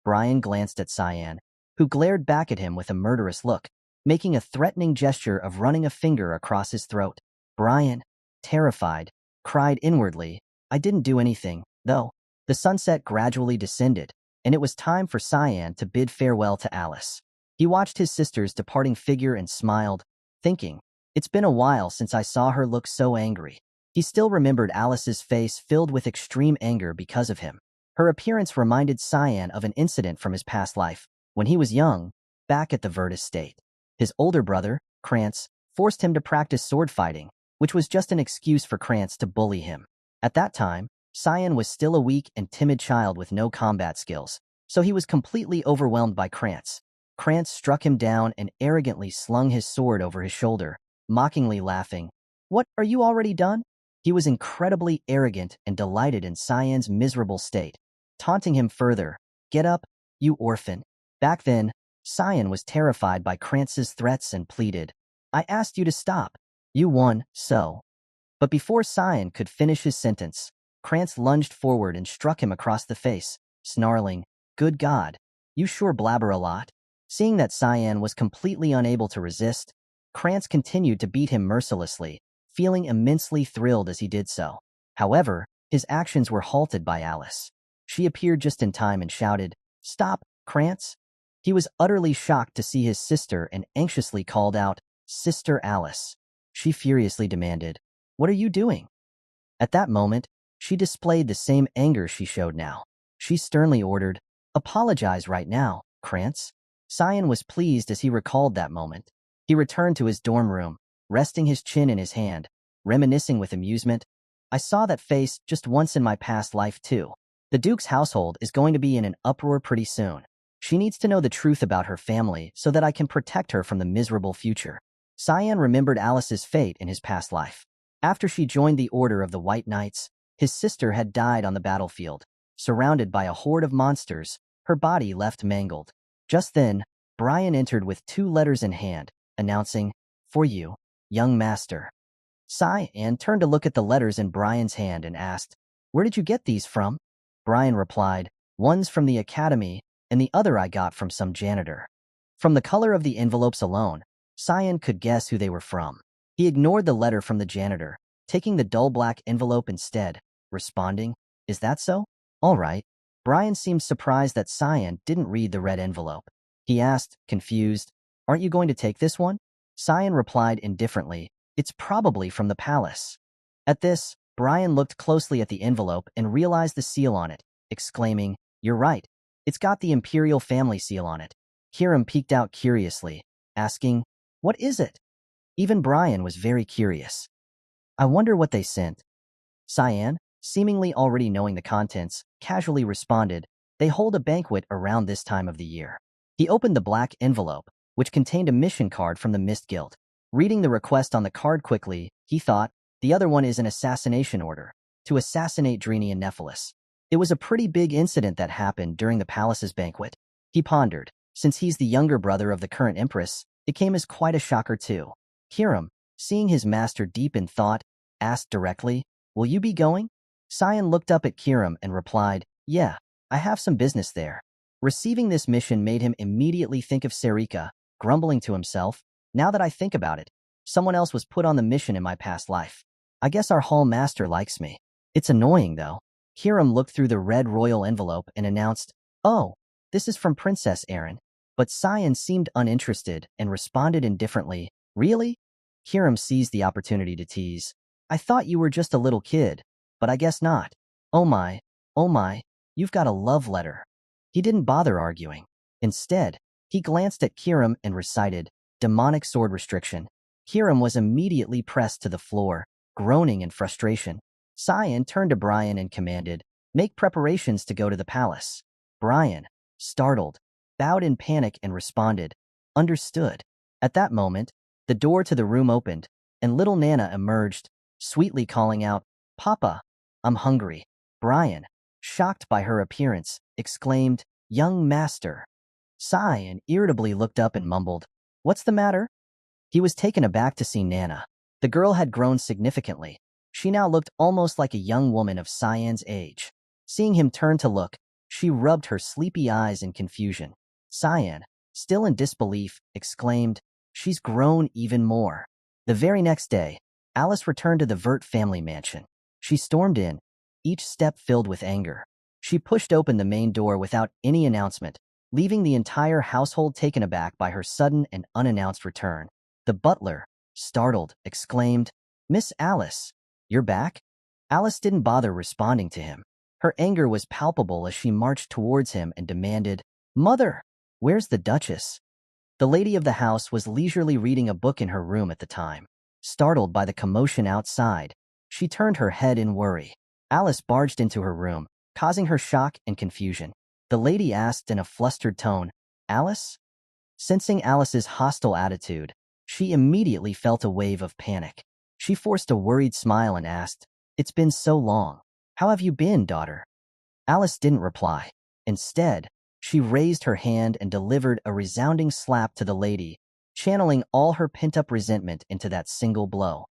A: Brian glanced at Cyan, who glared back at him with a murderous look, making a threatening gesture of running a finger across his throat. Brian, terrified, cried inwardly, "I didn't do anything, though." The sunset gradually descended, and it was time for Cyan to bid farewell to Alice. He watched his sister's departing figure and smiled, thinking, "It's been a while since I saw her look so angry." He still remembered Alice's face filled with extreme anger because of him. Her appearance reminded Cyan of an incident from his past life, when he was young, back at the Vert estate. His older brother, Krantz, forced him to practice sword fighting, which was just an excuse for Krantz to bully him. At that time, Cyan was still a weak and timid child with no combat skills, so he was completely overwhelmed by Krantz. Krantz struck him down and arrogantly slung his sword over his shoulder, mockingly laughing, "What, are you already done?" He was incredibly arrogant and delighted in Cyan's miserable state, taunting him further, "Get up, you orphan." Back then, Cyan was terrified by Krantz's threats and pleaded, "I asked you to stop. You won, so." But before Cyan could finish his sentence, Krantz lunged forward and struck him across the face, snarling, "Good God, you sure blabber a lot." Seeing that Cyan was completely unable to resist, Krantz continued to beat him mercilessly, feeling immensely thrilled as he did so. However, his actions were halted by Alice. She appeared just in time and shouted, "Stop, Krantz." He was utterly shocked to see his sister and anxiously called out, "Sister Alice." She furiously demanded, "What are you doing?" At that moment, she displayed the same anger she showed now. She sternly ordered, "Apologize right now, Krantz." Cyan was pleased as he recalled that moment. He returned to his dorm room, resting his chin in his hand, reminiscing with amusement, "I saw that face just once in my past life too. The Duke's household is going to be in an uproar pretty soon. She needs to know the truth about her family so that I can protect her from the miserable future." Cyan remembered Alice's fate in his past life. After she joined the Order of the White Knights, his sister had died on the battlefield, surrounded by a horde of monsters, her body left mangled. Just then, Brian entered with 2 letters in hand, announcing, "For you, young master." Cyan turned to look at the letters in Brian's hand and asked, "Where did you get these from?" Brian replied, "One's from the academy, and the other I got from some janitor." From the color of the envelopes alone, Cyan could guess who they were from. He ignored the letter from the janitor, taking the dull black envelope instead, responding, "Is that so? All right." Brian seemed surprised that Cyan didn't read the red envelope. He asked, confused, "Aren't you going to take this one?" Cyan replied indifferently, "It's probably from the palace." At this, Brian looked closely at the envelope and realized the seal on it, exclaiming, "You're right. It's got the Imperial family seal on it." Hiram peeked out curiously, asking, "What is it?" Even Brian was very curious. "I wonder what they sent." Cyan, seemingly already knowing the contents, casually responded, "They hold a banquet around this time of the year." He opened the black envelope, which contained a mission card from the Mist Guild. Reading the request on the card quickly, he thought, the other one is an assassination order, to assassinate Drini and Nephilis. It was a pretty big incident that happened during the palace's banquet. He pondered, since he's the younger brother of the current empress, it came as quite a shocker too. Hiram, seeing his master deep in thought, asked directly, "Will you be going?" Cyan looked up at Kiram and replied, "Yeah, I have some business there." Receiving this mission made him immediately think of Sarika, grumbling to himself, "Now that I think about it, someone else was put on the mission in my past life. I guess our hall master likes me. It's annoying, though." Kiram looked through the red royal envelope and announced, "Oh, this is from Princess Erin." But Cyan seemed uninterested and responded indifferently, "Really?" Kiram seized the opportunity to tease, "I thought you were just a little kid, but I guess not. Oh my, you've got a love letter." He didn't bother arguing. Instead, he glanced at Kiram and recited, "Demonic sword restriction." Kiram was immediately pressed to the floor, groaning in frustration. Cyan turned to Brian and commanded, "Make preparations to go to the palace." Brian, startled, bowed in panic and responded, "Understood." At that moment, the door to the room opened, and little Nana emerged, sweetly calling out, "Papa, I'm hungry." Brian, shocked by her appearance, exclaimed, "Young master." Cyan irritably looked up and mumbled, "What's the matter?" He was taken aback to see Nana. The girl had grown significantly. She now looked almost like a young woman of Cyan's age. Seeing him turn to look, she rubbed her sleepy eyes in confusion. Cyan, still in disbelief, exclaimed, "She's grown even more." The very next day, Alice returned to the Vert family mansion. She stormed in, each step filled with anger. She pushed open the main door without any announcement, leaving the entire household taken aback by her sudden and unannounced return. The butler, startled, exclaimed, "Miss Alice, you're back?" Alice didn't bother responding to him. Her anger was palpable as she marched towards him and demanded, "Mother, where's the Duchess?" The lady of the house was leisurely reading a book in her room at the time. Startled by the commotion outside, she turned her head in worry. Alice barged into her room, causing her shock and confusion. The lady asked in a flustered tone, "Alice?" Sensing Alice's hostile attitude, she immediately felt a wave of panic. She forced a worried smile and asked, "It's been so long. How have you been, daughter?" Alice didn't reply. Instead, she raised her hand and delivered a resounding slap to the lady, channeling all her pent-up resentment into that single blow.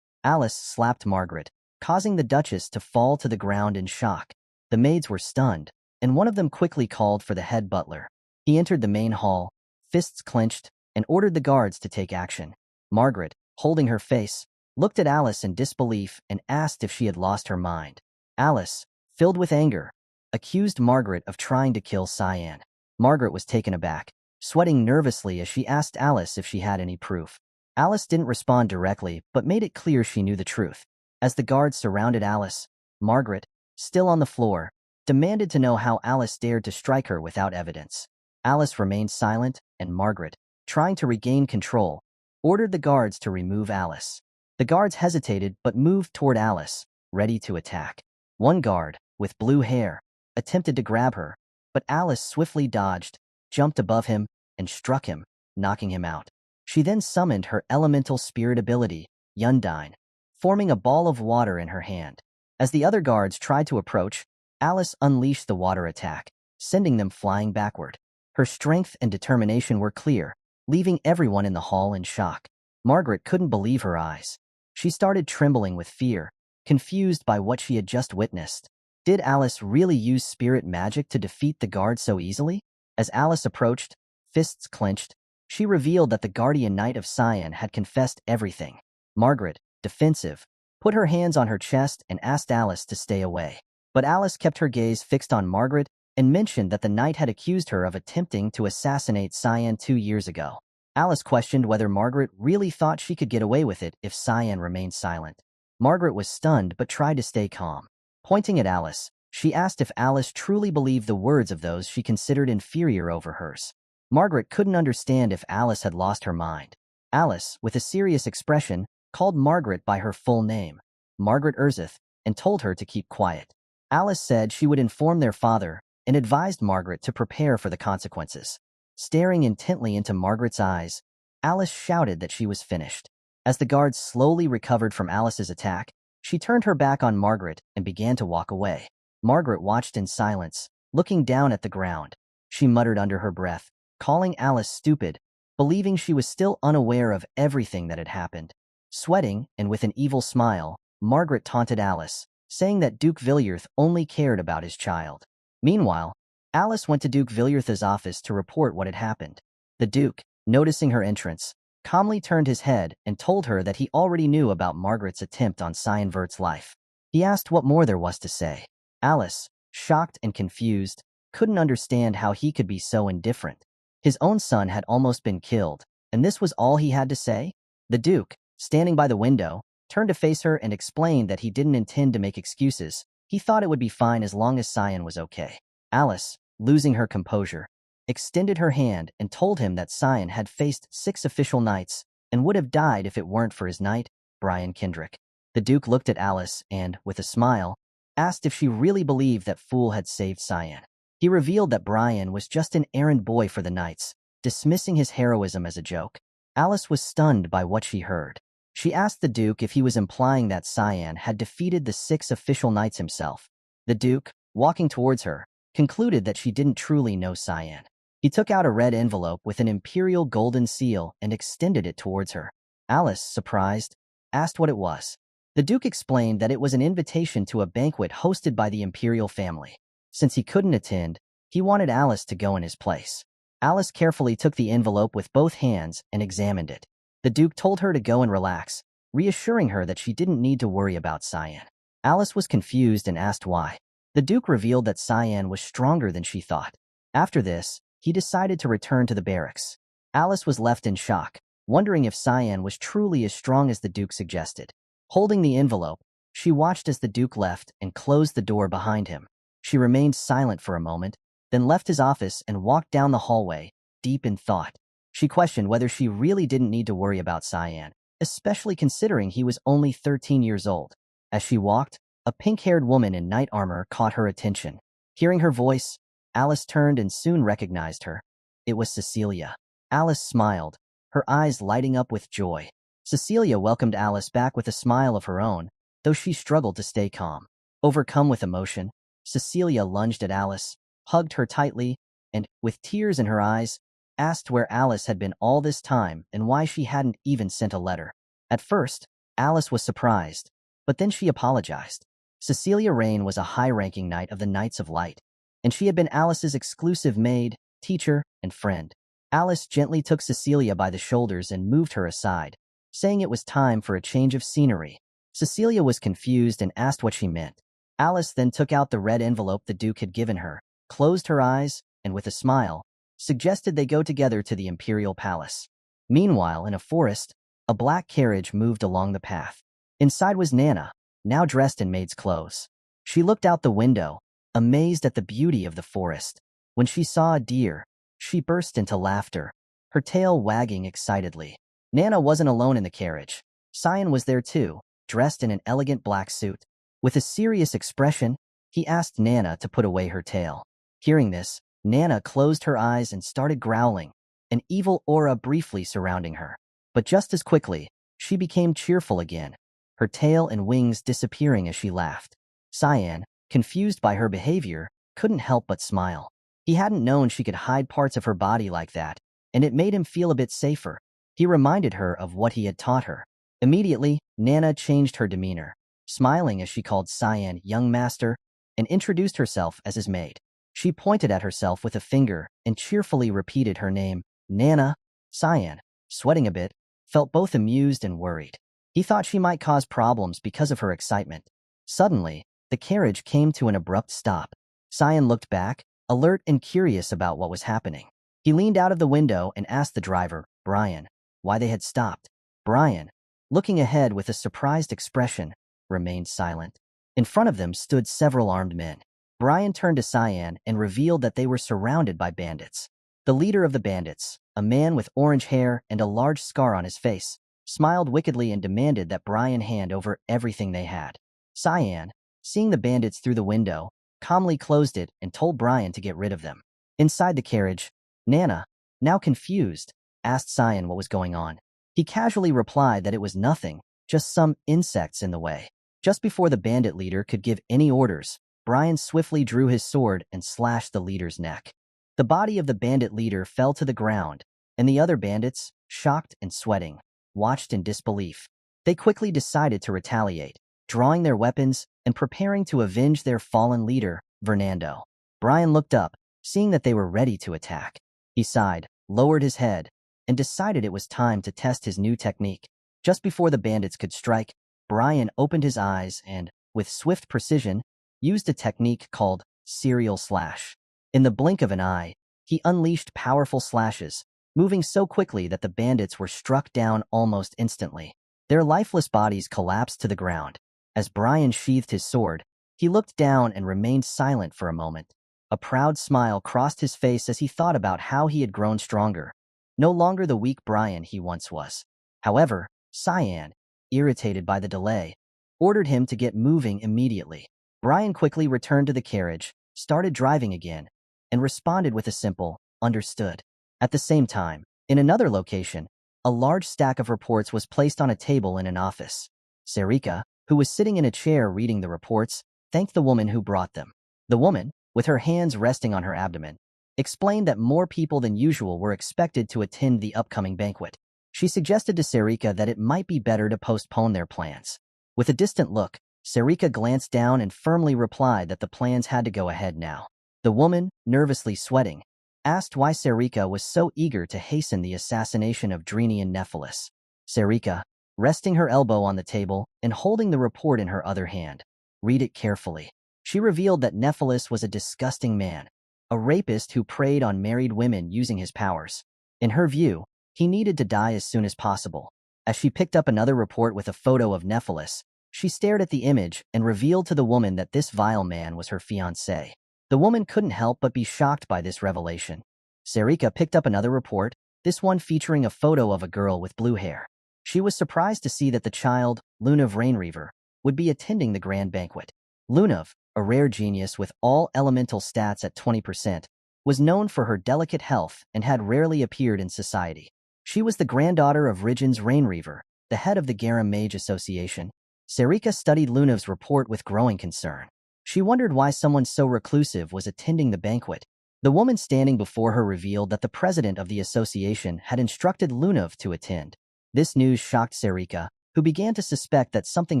A: Alice slapped Margaret, causing the Duchess to fall to the ground in shock. The maids were stunned, and one of them quickly called for the head butler. He entered the main hall, fists clenched, and ordered the guards to take action. Margaret, holding her face, looked at Alice in disbelief and asked if she had lost her mind. Alice, filled with anger, accused Margaret of trying to kill Cyan. Margaret was taken aback, sweating nervously as she asked Alice if she had any proof. Alice didn't respond directly, but made it clear she knew the truth. As the guards surrounded Alice, Margaret, still on the floor, demanded to know how Alice dared to strike her without evidence. Alice remained silent, and Margaret, trying to regain control, ordered the guards to remove Alice. The guards hesitated but moved toward Alice, ready to attack. One guard, with blue hair, attempted to grab her, but Alice swiftly dodged, jumped above him, and struck him, knocking him out. She then summoned her elemental spirit ability, Yundine, forming a ball of water in her hand. As the other guards tried to approach, Alice unleashed the water attack, sending them flying backward. Her strength and determination were clear, leaving everyone in the hall in shock. Margaret couldn't believe her eyes. She started trembling with fear, confused by what she had just witnessed. Did Alice really use spirit magic to defeat the guard so easily? As Alice approached, fists clenched, she revealed that the guardian knight of Cyan had confessed everything. Margaret, defensive, put her hands on her chest and asked Alice to stay away. But Alice kept her gaze fixed on Margaret and mentioned that the knight had accused her of attempting to assassinate Cyan 2 years ago. Alice questioned whether Margaret really thought she could get away with it if Cyan remained silent. Margaret was stunned but tried to stay calm. Pointing at Alice, she asked if Alice truly believed the words of those she considered inferior over hers. Margaret couldn't understand if Alice had lost her mind. Alice, with a serious expression, called Margaret by her full name, Margaret Urzeth, and told her to keep quiet. Alice said she would inform their father and advised Margaret to prepare for the consequences. Staring intently into Margaret's eyes, Alice shouted that she was finished. As the guards slowly recovered from Alice's attack, she turned her back on Margaret and began to walk away. Margaret watched in silence, looking down at the ground. She muttered under her breath, calling Alice stupid, believing she was still unaware of everything that had happened. Sweating and with an evil smile, Margaret taunted Alice, saying that Duke Villiers only cared about his child. Meanwhile, Alice went to Duke Villiers' office to report what had happened. The Duke, noticing her entrance, calmly turned his head and told her that he already knew about Margaret's attempt on Cyan Vert's life. He asked what more there was to say. Alice, shocked and confused, couldn't understand how he could be so indifferent. His own son had almost been killed, and this was all he had to say? The Duke, standing by the window, turned to face her and explained that he didn't intend to make excuses. He thought it would be fine as long as Cyan was okay. Alice, losing her composure, extended her hand and told him that Cyan had faced 6 official knights and would have died if it weren't for his knight, Brian Kendrick. The Duke looked at Alice and, with a smile, asked if she really believed that Fool had saved Cyan. He revealed that Brian was just an errand boy for the knights, dismissing his heroism as a joke. Alice was stunned by what she heard. She asked the Duke if he was implying that Cyan had defeated the 6 official knights himself. The Duke, walking towards her, concluded that she didn't truly know Cyan. He took out a red envelope with an imperial golden seal and extended it towards her. Alice, surprised, asked what it was. The Duke explained that it was an invitation to a banquet hosted by the imperial family. Since he couldn't attend, he wanted Alice to go in his place. Alice carefully took the envelope with both hands and examined it. The Duke told her to go and relax, reassuring her that she didn't need to worry about Cyan. Alice was confused and asked why. The Duke revealed that Cyan was stronger than she thought. After this, he decided to return to the barracks. Alice was left in shock, wondering if Cyan was truly as strong as the Duke suggested. Holding the envelope, she watched as the Duke left and closed the door behind him. She remained silent for a moment, then left his office and walked down the hallway, deep in thought. She questioned whether she really didn't need to worry about Cyan, especially considering he was only 13 years old. As she walked, a pink-haired woman in knight armor caught her attention. Hearing her voice, Alice turned and soon recognized her. It was Cecilia. Alice smiled, her eyes lighting up with joy. Cecilia welcomed Alice back with a smile of her own, though she struggled to stay calm. Overcome with emotion, Cecilia lunged at Alice, hugged her tightly, and, with tears in her eyes, asked where Alice had been all this time and why she hadn't even sent a letter. At first, Alice was surprised, but then she apologized. Cecilia Rain was a high-ranking knight of the Knights of Light, and she had been Alice's exclusive maid, teacher, and friend. Alice gently took Cecilia by the shoulders and moved her aside, saying it was time for a change of scenery. Cecilia was confused and asked what she meant. Alice then took out the red envelope the Duke had given her, closed her eyes, and with a smile, suggested they go together to the Imperial Palace. Meanwhile, in a forest, a black carriage moved along the path. Inside was Nana, now dressed in maid's clothes. She looked out the window, amazed at the beauty of the forest. When she saw a deer, she burst into laughter, her tail wagging excitedly. Nana wasn't alone in the carriage. Cyan was there too, dressed in an elegant black suit. With a serious expression, he asked Nana to put away her tail. Hearing this, Nana closed her eyes and started growling, an evil aura briefly surrounding her. But just as quickly, she became cheerful again, her tail and wings disappearing as she laughed. Cyan, confused by her behavior, couldn't help but smile. He hadn't known she could hide parts of her body like that, and it made him feel a bit safer. He reminded her of what he had taught her. Immediately, Nana changed her demeanor, smiling as she called Cyan young master and introduced herself as his maid. She pointed at herself with a finger and cheerfully repeated her name, Nana. Cyan, sweating a bit, felt both amused and worried. He thought she might cause problems because of her excitement. Suddenly, the carriage came to an abrupt stop. Cyan looked back, alert and curious about what was happening. He leaned out of the window and asked the driver, Brian, why they had stopped. Brian, looking ahead with a surprised expression, remained silent. In front of them stood several armed men. Brian turned to Cyan and revealed that they were surrounded by bandits. The leader of the bandits, a man with orange hair and a large scar on his face, smiled wickedly and demanded that Brian hand over everything they had. Cyan, seeing the bandits through the window, calmly closed it and told Brian to get rid of them. Inside the carriage, Nana, now confused, asked Cyan what was going on. He casually replied that it was nothing, just some insects in the way. Just before the bandit leader could give any orders, Brian swiftly drew his sword and slashed the leader's neck. The body of the bandit leader fell to the ground, and the other bandits, shocked and sweating, watched in disbelief. They quickly decided to retaliate, drawing their weapons and preparing to avenge their fallen leader, Fernando. Brian looked up, seeing that they were ready to attack. He sighed, lowered his head, and decided it was time to test his new technique. Just before the bandits could strike, Brian opened his eyes and, with swift precision, used a technique called serial slash. In the blink of an eye, he unleashed powerful slashes, moving so quickly that the bandits were struck down almost instantly. Their lifeless bodies collapsed to the ground. As Brian sheathed his sword, he looked down and remained silent for a moment. A proud smile crossed his face as he thought about how he had grown stronger, no longer the weak Brian he once was. However, Cyan, irritated by the delay, ordered him to get moving immediately. Brian quickly returned to the carriage, started driving again, and responded with a simple, understood. At the same time, in another location, a large stack of reports was placed on a table in an office. Sarika, who was sitting in a chair reading the reports, thanked the woman who brought them. The woman, with her hands resting on her abdomen, explained that more people than usual were expected to attend the upcoming banquet. She suggested to Sarika that it might be better to postpone their plans. With a distant look, Sarika glanced down and firmly replied that the plans had to go ahead now. The woman, nervously sweating, asked why Sarika was so eager to hasten the assassination of Drini and Nephilis. Sarika, resting her elbow on the table and holding the report in her other hand, read it carefully. She revealed that Nephilis was a disgusting man, a rapist who preyed on married women using his powers. In her view, he needed to die as soon as possible. As she picked up another report with a photo of Nephilis, she stared at the image and revealed to the woman that this vile man was her fiancé. The woman couldn't help but be shocked by this revelation. Sarika picked up another report, this one featuring a photo of a girl with blue hair. She was surprised to see that the child, Lunav Rainreaver, would be attending the grand banquet. Lunav, a rare genius with all elemental stats at 20%, was known for her delicate health and had rarely appeared in society. She was the granddaughter of Rigens Rainreaver, the head of the Garam Mage Association. Sarika studied Lunav's report with growing concern. She wondered why someone so reclusive was attending the banquet. The woman standing before her revealed that the president of the association had instructed Lunav to attend. This news shocked Sarika, who began to suspect that something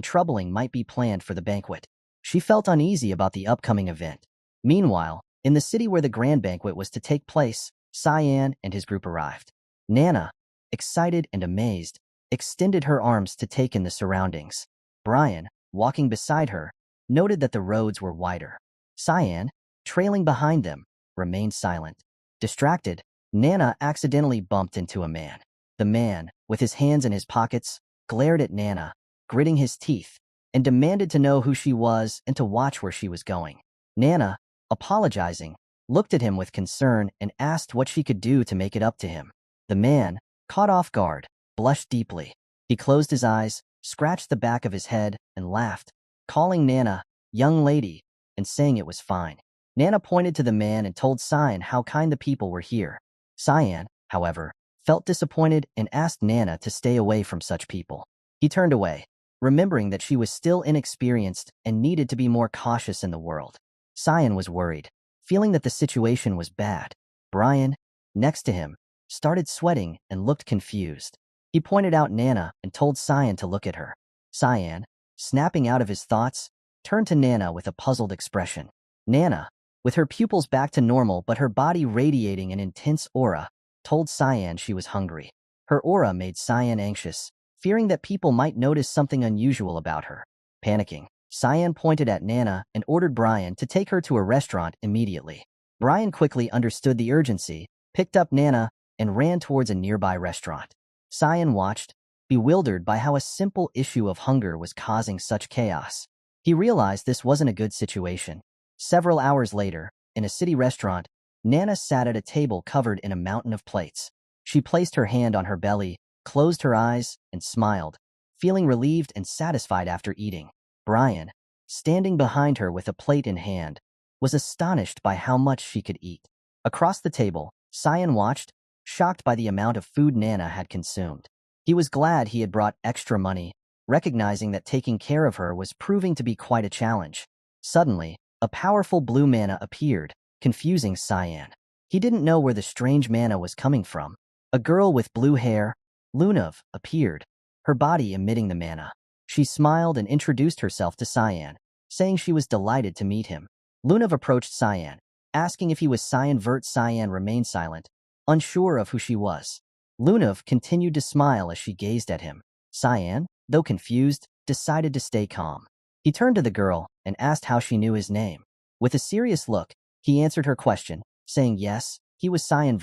A: troubling might be planned for the banquet. She felt uneasy about the upcoming event. Meanwhile, in the city where the grand banquet was to take place, Cyan and his group arrived. Nana, excited and amazed, extended her arms to take in the surroundings. Brian, walking beside her, noted that the roads were wider. Cyan, trailing behind them, remained silent. Distracted, Nana accidentally bumped into a man. The man, with his hands in his pockets, glared at Nana, gritting his teeth, and demanded to know who she was and to watch where she was going. Nana, apologizing, looked at him with concern and asked what she could do to make it up to him. The man, caught off guard, blushed deeply. He closed his eyes, scratched the back of his head, and laughed, calling Nana, young lady, and saying it was fine. Nana pointed to the man and told Cyan how kind the people were here. Cyan, however, felt disappointed and asked Nana to stay away from such people. He turned away, remembering that she was still inexperienced and needed to be more cautious in the world. Cyan was worried, feeling that the situation was bad. Brian, next to him, started sweating and looked confused. He pointed out Nana and told Cyan to look at her. Cyan, snapping out of his thoughts, turned to Nana with a puzzled expression. Nana, with her pupils back to normal but her body radiating an intense aura, told Cyan she was hungry. Her aura made Cyan anxious, fearing that people might notice something unusual about her. Panicking, Cyan pointed at Nana and ordered Brian to take her to a restaurant immediately. Brian quickly understood the urgency, picked up Nana, and ran towards a nearby restaurant. Cyan watched, bewildered by how a simple issue of hunger was causing such chaos. He realized this wasn't a good situation. Several hours later, in a city restaurant, Nana sat at a table covered in a mountain of plates. She placed her hand on her belly, closed her eyes, and smiled, feeling relieved and satisfied after eating. Brian, standing behind her with a plate in hand, was astonished by how much she could eat. Across the table, Cyan watched, shocked by the amount of food Nana had consumed. He was glad he had brought extra money, recognizing that taking care of her was proving to be quite a challenge. Suddenly, a powerful blue mana appeared, confusing Cyan. He didn't know where the strange mana was coming from. A girl with blue hair, Lunav, appeared, her body emitting the mana. She smiled and introduced herself to Cyan, saying she was delighted to meet him. Lunav approached Cyan, asking if he was Cyan. Cyan remained silent, unsure of who she was. Lunav continued to smile as she gazed at him. Cyan, though confused, decided to stay calm. He turned to the girl and asked how she knew his name. With a serious look, he answered her question, saying yes, he was Cyan,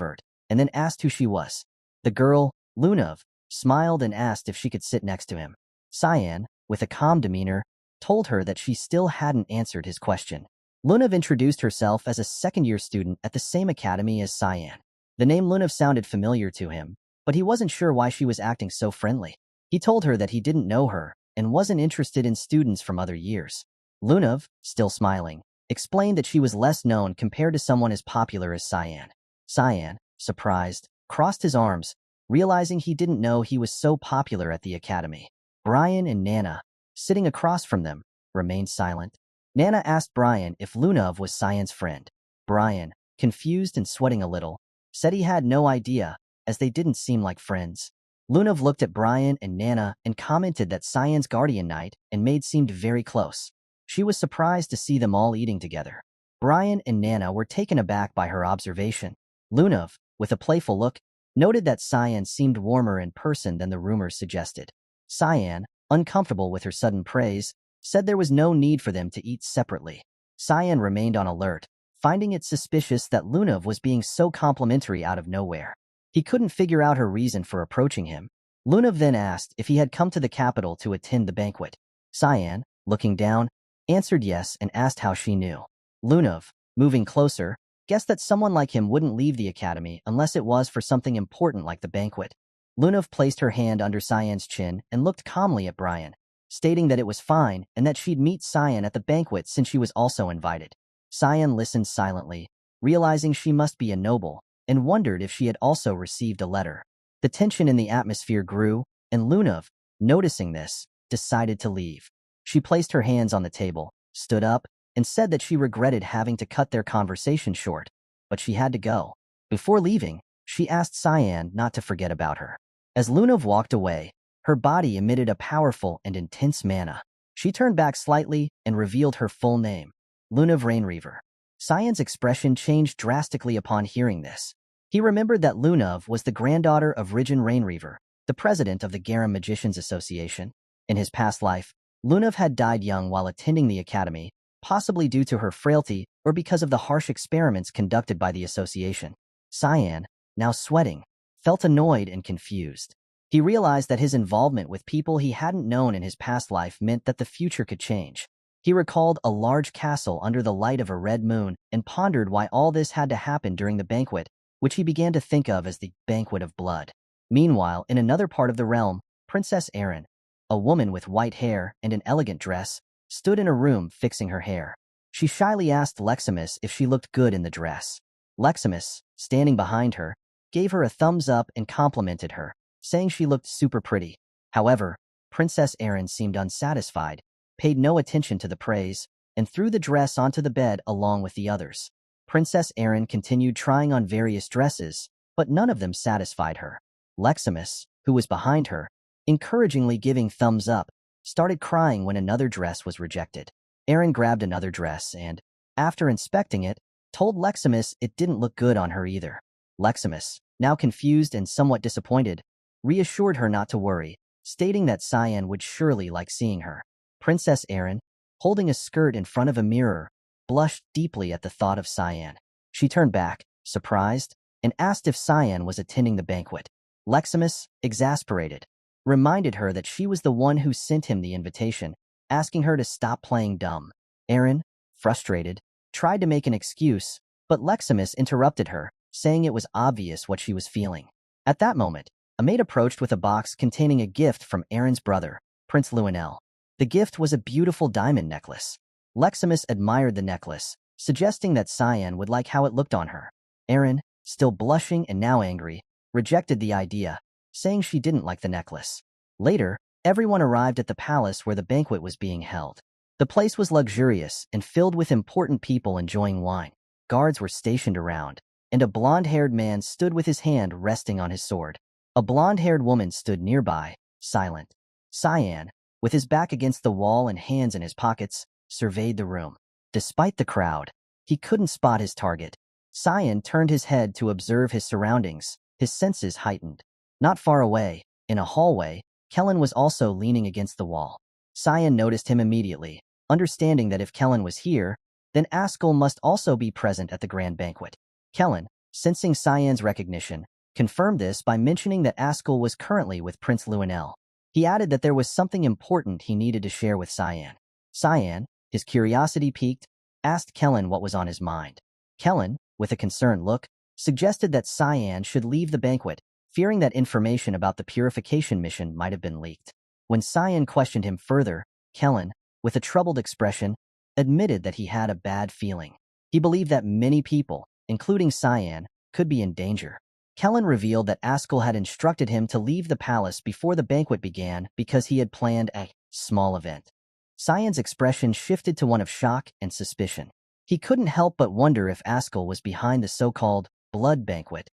A: and then asked who she was. The girl, Lunav, smiled and asked if she could sit next to him. Cyan, with a calm demeanor, told her that she still hadn't answered his question. Lunav introduced herself as a second-year student at the same academy as Cyan. The name Lunav sounded familiar to him, but he wasn't sure why she was acting so friendly. He told her that he didn't know her and wasn't interested in students from other years. Lunav, still smiling, explained that she was less known compared to someone as popular as Cyan. Cyan, surprised, crossed his arms, realizing he didn't know he was so popular at the academy. Brian and Nana, sitting across from them, remained silent. Nana asked Brian if Lunav was Cyan's friend. Brian, confused and sweating a little, said he had no idea, as they didn't seem like friends. Lunav looked at Brian and Nana and commented that Cyan's guardian knight and maid seemed very close. She was surprised to see them all eating together. Brian and Nana were taken aback by her observation. Lunav, with a playful look, noted that Cyan seemed warmer in person than the rumors suggested. Cyan, uncomfortable with her sudden praise, said there was no need for them to eat separately. Cyan remained on alert, finding it suspicious that Lunav was being so complimentary out of nowhere. He couldn't figure out her reason for approaching him. Lunav then asked if he had come to the capital to attend the banquet. Cyan, looking down, answered yes and asked how she knew. Lunav, moving closer, guessed that someone like him wouldn't leave the academy unless it was for something important like the banquet. Lunav placed her hand under Cyan's chin and looked calmly at Brian, stating that it was fine and that she'd meet Cyan at the banquet since she was also invited. Cyan listened silently, realizing she must be a noble, and wondered if she had also received a letter. The tension in the atmosphere grew, and Lunav, noticing this, decided to leave. She placed her hands on the table, stood up, and said that she regretted having to cut their conversation short, but she had to go. Before leaving, she asked Cyan not to forget about her. As Lunav walked away, her body emitted a powerful and intense mana. She turned back slightly and revealed her full name, Lunav Rainreaver. Cyan's expression changed drastically upon hearing this. He remembered that Lunav was the granddaughter of Rijin Rainreaver, the president of the Garam Magicians Association. In his past life, Lunav had died young while attending the academy, possibly due to her frailty or because of the harsh experiments conducted by the association. Cyan, now sweating, felt annoyed and confused. He realized that his involvement with people he hadn't known in his past life meant that the future could change. He recalled a large castle under the light of a red moon and pondered why all this had to happen during the banquet, which he began to think of as the Banquet of Blood. Meanwhile, in another part of the realm, Princess Erin, a woman with white hair and an elegant dress, stood in a room fixing her hair. She shyly asked Leximus if she looked good in the dress. Leximus, standing behind her, gave her a thumbs up and complimented her, saying she looked super pretty. However, Princess Erin seemed unsatisfied, paid no attention to the praise, and threw the dress onto the bed along with the others. Princess Erin continued trying on various dresses, but none of them satisfied her. Leximus, who was behind her, encouragingly giving thumbs up, started crying when another dress was rejected. Erin grabbed another dress and, after inspecting it, told Leximus it didn't look good on her either. Leximus, now confused and somewhat disappointed, reassured her not to worry, stating that Cyan would surely like seeing her. Princess Erin, holding a skirt in front of a mirror, blushed deeply at the thought of Cyan. She turned back, surprised, and asked if Cyan was attending the banquet. Leximus, exasperated, reminded her that she was the one who sent him the invitation, asking her to stop playing dumb. Erin, frustrated, tried to make an excuse, but Leximus interrupted her, saying it was obvious what she was feeling. At that moment, a maid approached with a box containing a gift from Erin's brother, Prince Lionel. The gift was a beautiful diamond necklace. Leximus admired the necklace, suggesting that Cyan would like how it looked on her. Erin, still blushing and now angry, rejected the idea, saying she didn't like the necklace. Later, everyone arrived at the palace where the banquet was being held. The place was luxurious and filled with important people enjoying wine. Guards were stationed around, and a blonde-haired man stood with his hand resting on his sword. A blonde-haired woman stood nearby, silent. Cyan, with his back against the wall and hands in his pockets, surveyed the room. Despite the crowd, he couldn't spot his target. Cyan turned his head to observe his surroundings, his senses heightened. Not far away, in a hallway, Kellen was also leaning against the wall. Cyan noticed him immediately, understanding that if Kellen was here, then Ascal must also be present at the grand banquet. Kellen, sensing Cyan's recognition, confirmed this by mentioning that Ascal was currently with Prince Lionel. He added that there was something important he needed to share with Cyan. Cyan, his curiosity piqued, asked Kellen what was on his mind. Kellen, with a concerned look, suggested that Cyan should leave the banquet, fearing that information about the purification mission might have been leaked. When Cyan questioned him further, Kellen, with a troubled expression, admitted that he had a bad feeling. He believed that many people, including Cyan, could be in danger. Kellen revealed that Ascal had instructed him to leave the palace before the banquet began because he had planned a small event. Cyan's expression shifted to one of shock and suspicion. He couldn't help but wonder if Ascal was behind the so-called blood banquet.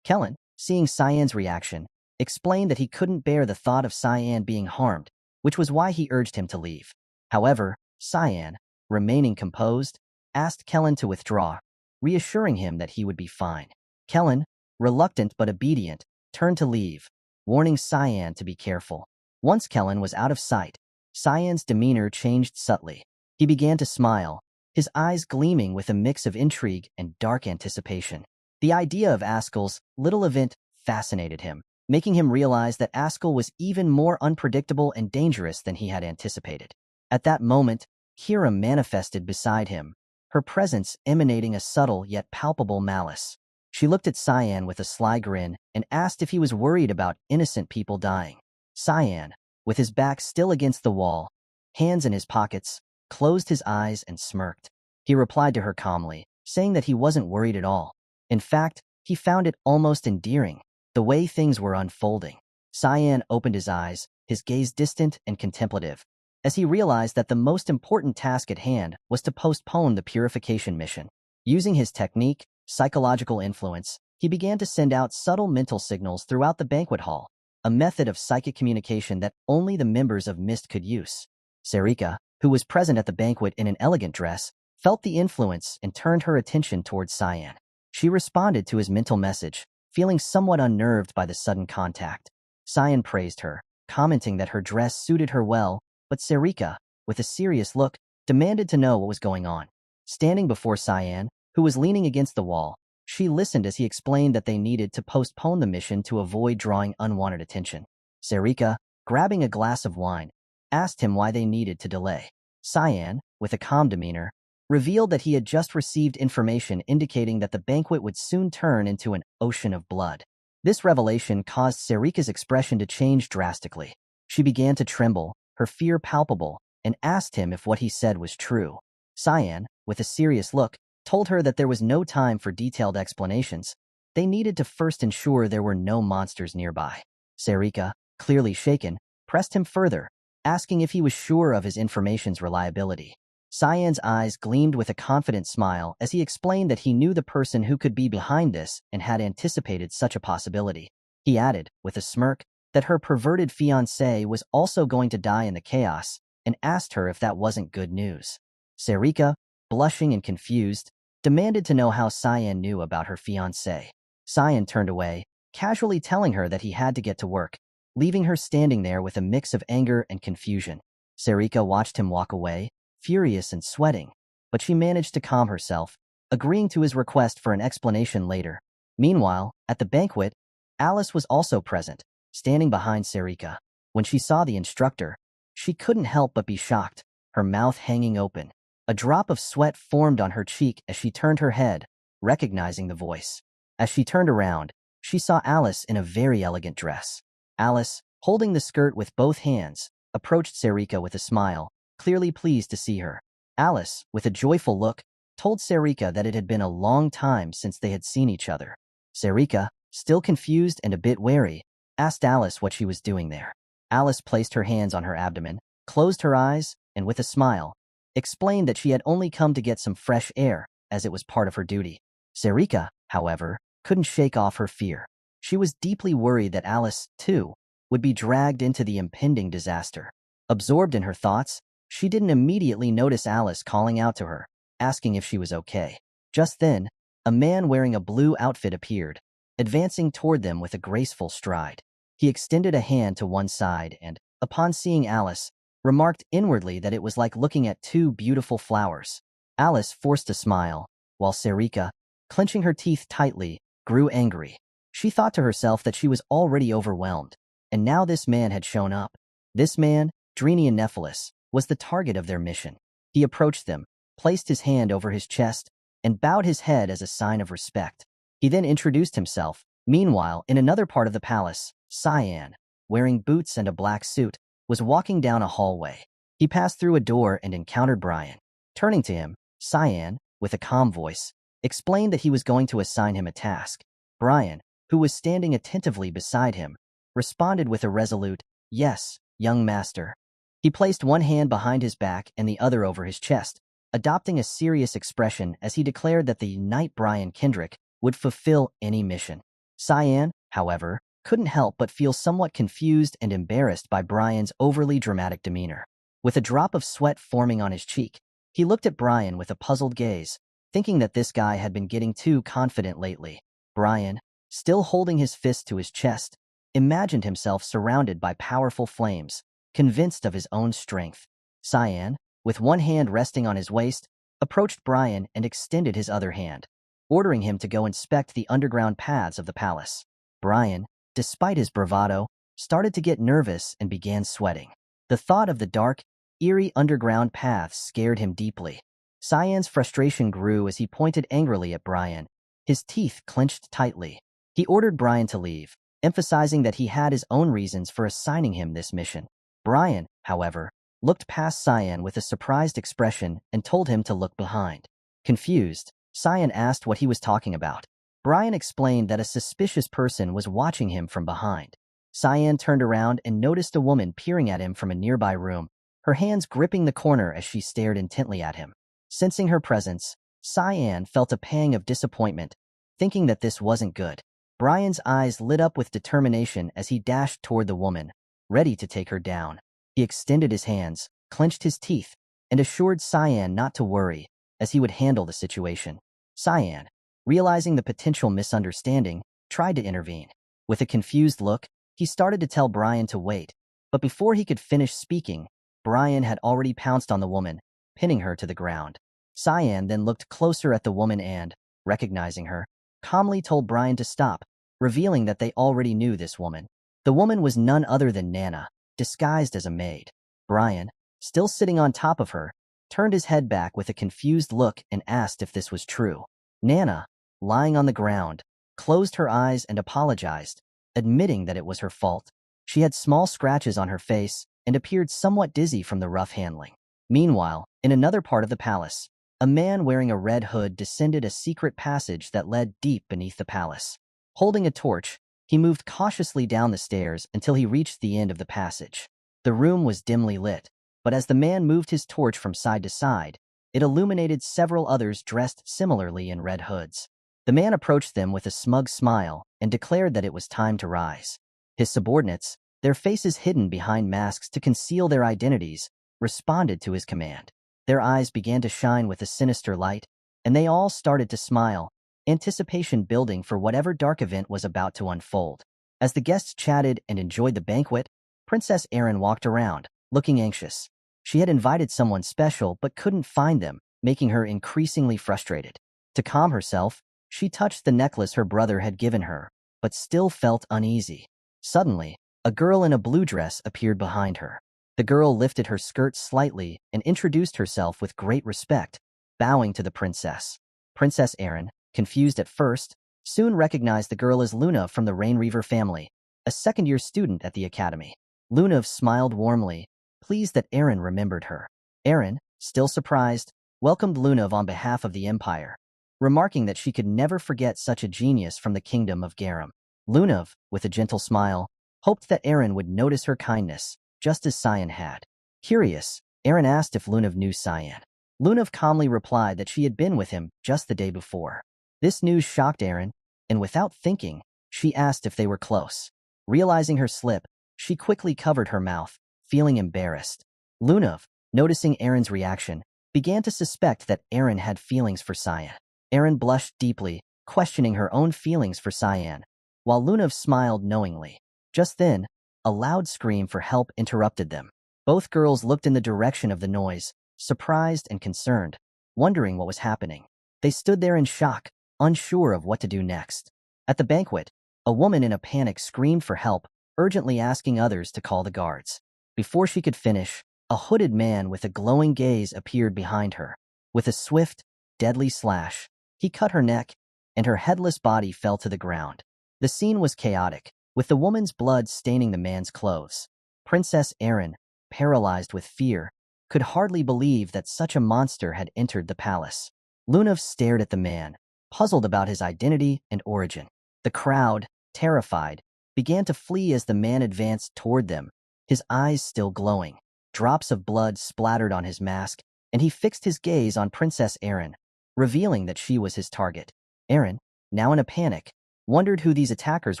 A: Kellen, seeing Cyan's reaction, explained that he couldn't bear the thought of Cyan being harmed, which was why he urged him to leave. However, Cyan, remaining composed, asked Kellen to withdraw, reassuring him that he would be fine. Kellen, reluctant but obedient, turned to leave, warning Cyan to be careful. Once Kellen was out of sight, Cyan's demeanor changed subtly. He began to smile, his eyes gleaming with a mix of intrigue and dark anticipation. The idea of Ascal's little event fascinated him, making him realize that Ascal was even more unpredictable and dangerous than he had anticipated. At that moment, Kira manifested beside him, her presence emanating a subtle yet palpable malice. She looked at Cyan with a sly grin and asked if he was worried about innocent people dying. Cyan, with his back still against the wall, hands in his pockets, closed his eyes and smirked. He replied to her calmly, saying that he wasn't worried at all. In fact, he found it almost endearing, the way things were unfolding. Cyan opened his eyes, his gaze distant and contemplative, as he realized that the most important task at hand was to postpone the purification mission. Using his technique, psychological influence, he began to send out subtle mental signals throughout the banquet hall, a method of psychic communication that only the members of Mist could use. Sarika, who was present at the banquet in an elegant dress, felt the influence and turned her attention towards Cyan. She responded to his mental message, feeling somewhat unnerved by the sudden contact. Cyan praised her, commenting that her dress suited her well, but Sarika, with a serious look, demanded to know what was going on. Standing before Cyan, who was leaning against the wall, she listened as he explained that they needed to postpone the mission to avoid drawing unwanted attention. Sarika, grabbing a glass of wine, asked him why they needed to delay. Cyan, with a calm demeanor, revealed that he had just received information indicating that the banquet would soon turn into an ocean of blood. This revelation caused Sarika's expression to change drastically. She began to tremble, her fear palpable, and asked him if what he said was true. Cyan, with a serious look, told her that there was no time for detailed explanations. They needed to first ensure there were no monsters nearby. Sarika, clearly shaken, pressed him further, asking if he was sure of his information's reliability. Cyan's eyes gleamed with a confident smile as he explained that he knew the person who could be behind this and had anticipated such a possibility. He added, with a smirk, that her perverted fiancé was also going to die in the chaos, and asked her if that wasn't good news. Sarika, blushing and confused, demanded to know how Cyan knew about her fiancé. Cyan turned away, casually telling her that he had to get to work, leaving her standing there with a mix of anger and confusion. Sarika watched him walk away, furious and sweating, but she managed to calm herself, agreeing to his request for an explanation later. Meanwhile, at the banquet, Alice was also present, standing behind Sarika. When she saw the instructor, she couldn't help but be shocked, her mouth hanging open. A drop of sweat formed on her cheek as she turned her head, recognizing the voice. As she turned around, she saw Alice in a very elegant dress. Alice, holding the skirt with both hands, approached Sarika with a smile, clearly pleased to see her. Alice, with a joyful look, told Sarika that it had been a long time since they had seen each other. Sarika, still confused and a bit wary, asked Alice what she was doing there. Alice placed her hands on her abdomen, closed her eyes, and with a smile, explained that she had only come to get some fresh air, as it was part of her duty. Sarika, however, couldn't shake off her fear. She was deeply worried that Alice, too, would be dragged into the impending disaster. Absorbed in her thoughts, she didn't immediately notice Alice calling out to her, asking if she was okay. Just then, a man wearing a blue outfit appeared, advancing toward them with a graceful stride. He extended a hand to one side and, upon seeing Alice, remarked inwardly that it was like looking at two beautiful flowers. Alice forced a smile, while Sarika, clenching her teeth tightly, grew angry. She thought to herself that she was already overwhelmed, and now this man had shown up. This man, Drenian Nephilis, was the target of their mission. He approached them, placed his hand over his chest, and bowed his head as a sign of respect. He then introduced himself. Meanwhile, in another part of the palace, Cyan, wearing boots and a black suit, was walking down a hallway. He passed through a door and encountered Brian. Turning to him, Cyan, with a calm voice, explained that he was going to assign him a task. Brian, who was standing attentively beside him, responded with a resolute, "Yes, young master." He placed one hand behind his back and the other over his chest, adopting a serious expression as he declared that the knight Brian Kendrick would fulfill any mission. Cyan, however, couldn't help but feel somewhat confused and embarrassed by Brian's overly dramatic demeanor. With a drop of sweat forming on his cheek, he looked at Brian with a puzzled gaze, thinking that this guy had been getting too confident lately. Brian, still holding his fist to his chest, imagined himself surrounded by powerful flames, convinced of his own strength. Cyan, with one hand resting on his waist, approached Brian and extended his other hand, ordering him to go inspect the underground paths of the palace. Brian, despite his bravado, started to get nervous and began sweating. The thought of the dark, eerie underground paths scared him deeply. Cyan's frustration grew as he pointed angrily at Brian, his teeth clenched tightly. He ordered Brian to leave, emphasizing that he had his own reasons for assigning him this mission. Brian, however, looked past Cyan with a surprised expression and told him to look behind. Confused, Cyan asked what he was talking about. Brian explained that a suspicious person was watching him from behind. Cyan turned around and noticed a woman peering at him from a nearby room, her hands gripping the corner as she stared intently at him. Sensing her presence, Cyan felt a pang of disappointment, thinking that this wasn't good. Brian's eyes lit up with determination as he dashed toward the woman, ready to take her down. He extended his hands, clenched his teeth, and assured Cyan not to worry, as he would handle the situation. Cyan, realizing the potential misunderstanding, tried to intervene. With a confused look, he started to tell Brian to wait, but before he could finish speaking, Brian had already pounced on the woman, pinning her to the ground. Cyan then looked closer at the woman and, recognizing her, calmly told Brian to stop, revealing that they already knew this woman. The woman was none other than Nana, disguised as a maid. Brian, still sitting on top of her, turned his head back with a confused look and asked if this was true. Nana, lying on the ground, closed her eyes and apologized, admitting that it was her fault. She had small scratches on her face and appeared somewhat dizzy from the rough handling. Meanwhile, in another part of the palace, a man wearing a red hood descended a secret passage that led deep beneath the palace. Holding a torch, he moved cautiously down the stairs until he reached the end of the passage. The room was dimly lit, but as the man moved his torch from side to side, it illuminated several others dressed similarly in red hoods. The man approached them with a smug smile and declared that it was time to rise. His subordinates, their faces hidden behind masks to conceal their identities, responded to his command. Their eyes began to shine with a sinister light, and they all started to smile, anticipation building for whatever dark event was about to unfold. As the guests chatted and enjoyed the banquet, Princess Erin walked around, looking anxious. She had invited someone special but couldn't find them, making her increasingly frustrated. To calm herself, she touched the necklace her brother had given her, but still felt uneasy. Suddenly, a girl in a blue dress appeared behind her. The girl lifted her skirt slightly and introduced herself with great respect, bowing to the princess. Princess Erin, confused at first, soon recognized the girl as Luna from the Rainreaver family, a second-year student at the academy. Luna smiled warmly, pleased that Erin remembered her. Erin, still surprised, welcomed Luna on behalf of the Empire, remarking that she could never forget such a genius from the kingdom of Garum. Luna, with a gentle smile, hoped that Erin would notice her kindness, just as Cyan had. Curious, Erin asked if Luna knew Cyan. Luna calmly replied that she had been with him just the day before. This news shocked Erin, and without thinking, she asked if they were close. Realizing her slip, she quickly covered her mouth, feeling embarrassed. Luna, noticing Erin's reaction, began to suspect that Erin had feelings for Cyan. Erin blushed deeply, questioning her own feelings for Cyan, while Luna smiled knowingly. Just then, a loud scream for help interrupted them. Both girls looked in the direction of the noise, surprised and concerned, wondering what was happening. They stood there in shock, unsure of what to do next. At the banquet, a woman in a panic screamed for help, urgently asking others to call the guards. Before she could finish, a hooded man with a glowing gaze appeared behind her. With a swift, deadly slash, he cut her neck, and her headless body fell to the ground. The scene was chaotic, with the woman's blood staining the man's clothes. Princess Erin, paralyzed with fear, could hardly believe that such a monster had entered the palace. Lunav stared at the man, puzzled about his identity and origin. The crowd, terrified, began to flee as the man advanced toward them, his eyes still glowing. Drops of blood splattered on his mask, and he fixed his gaze on Princess Erin, revealing that she was his target. Erin, now in a panic, wondered who these attackers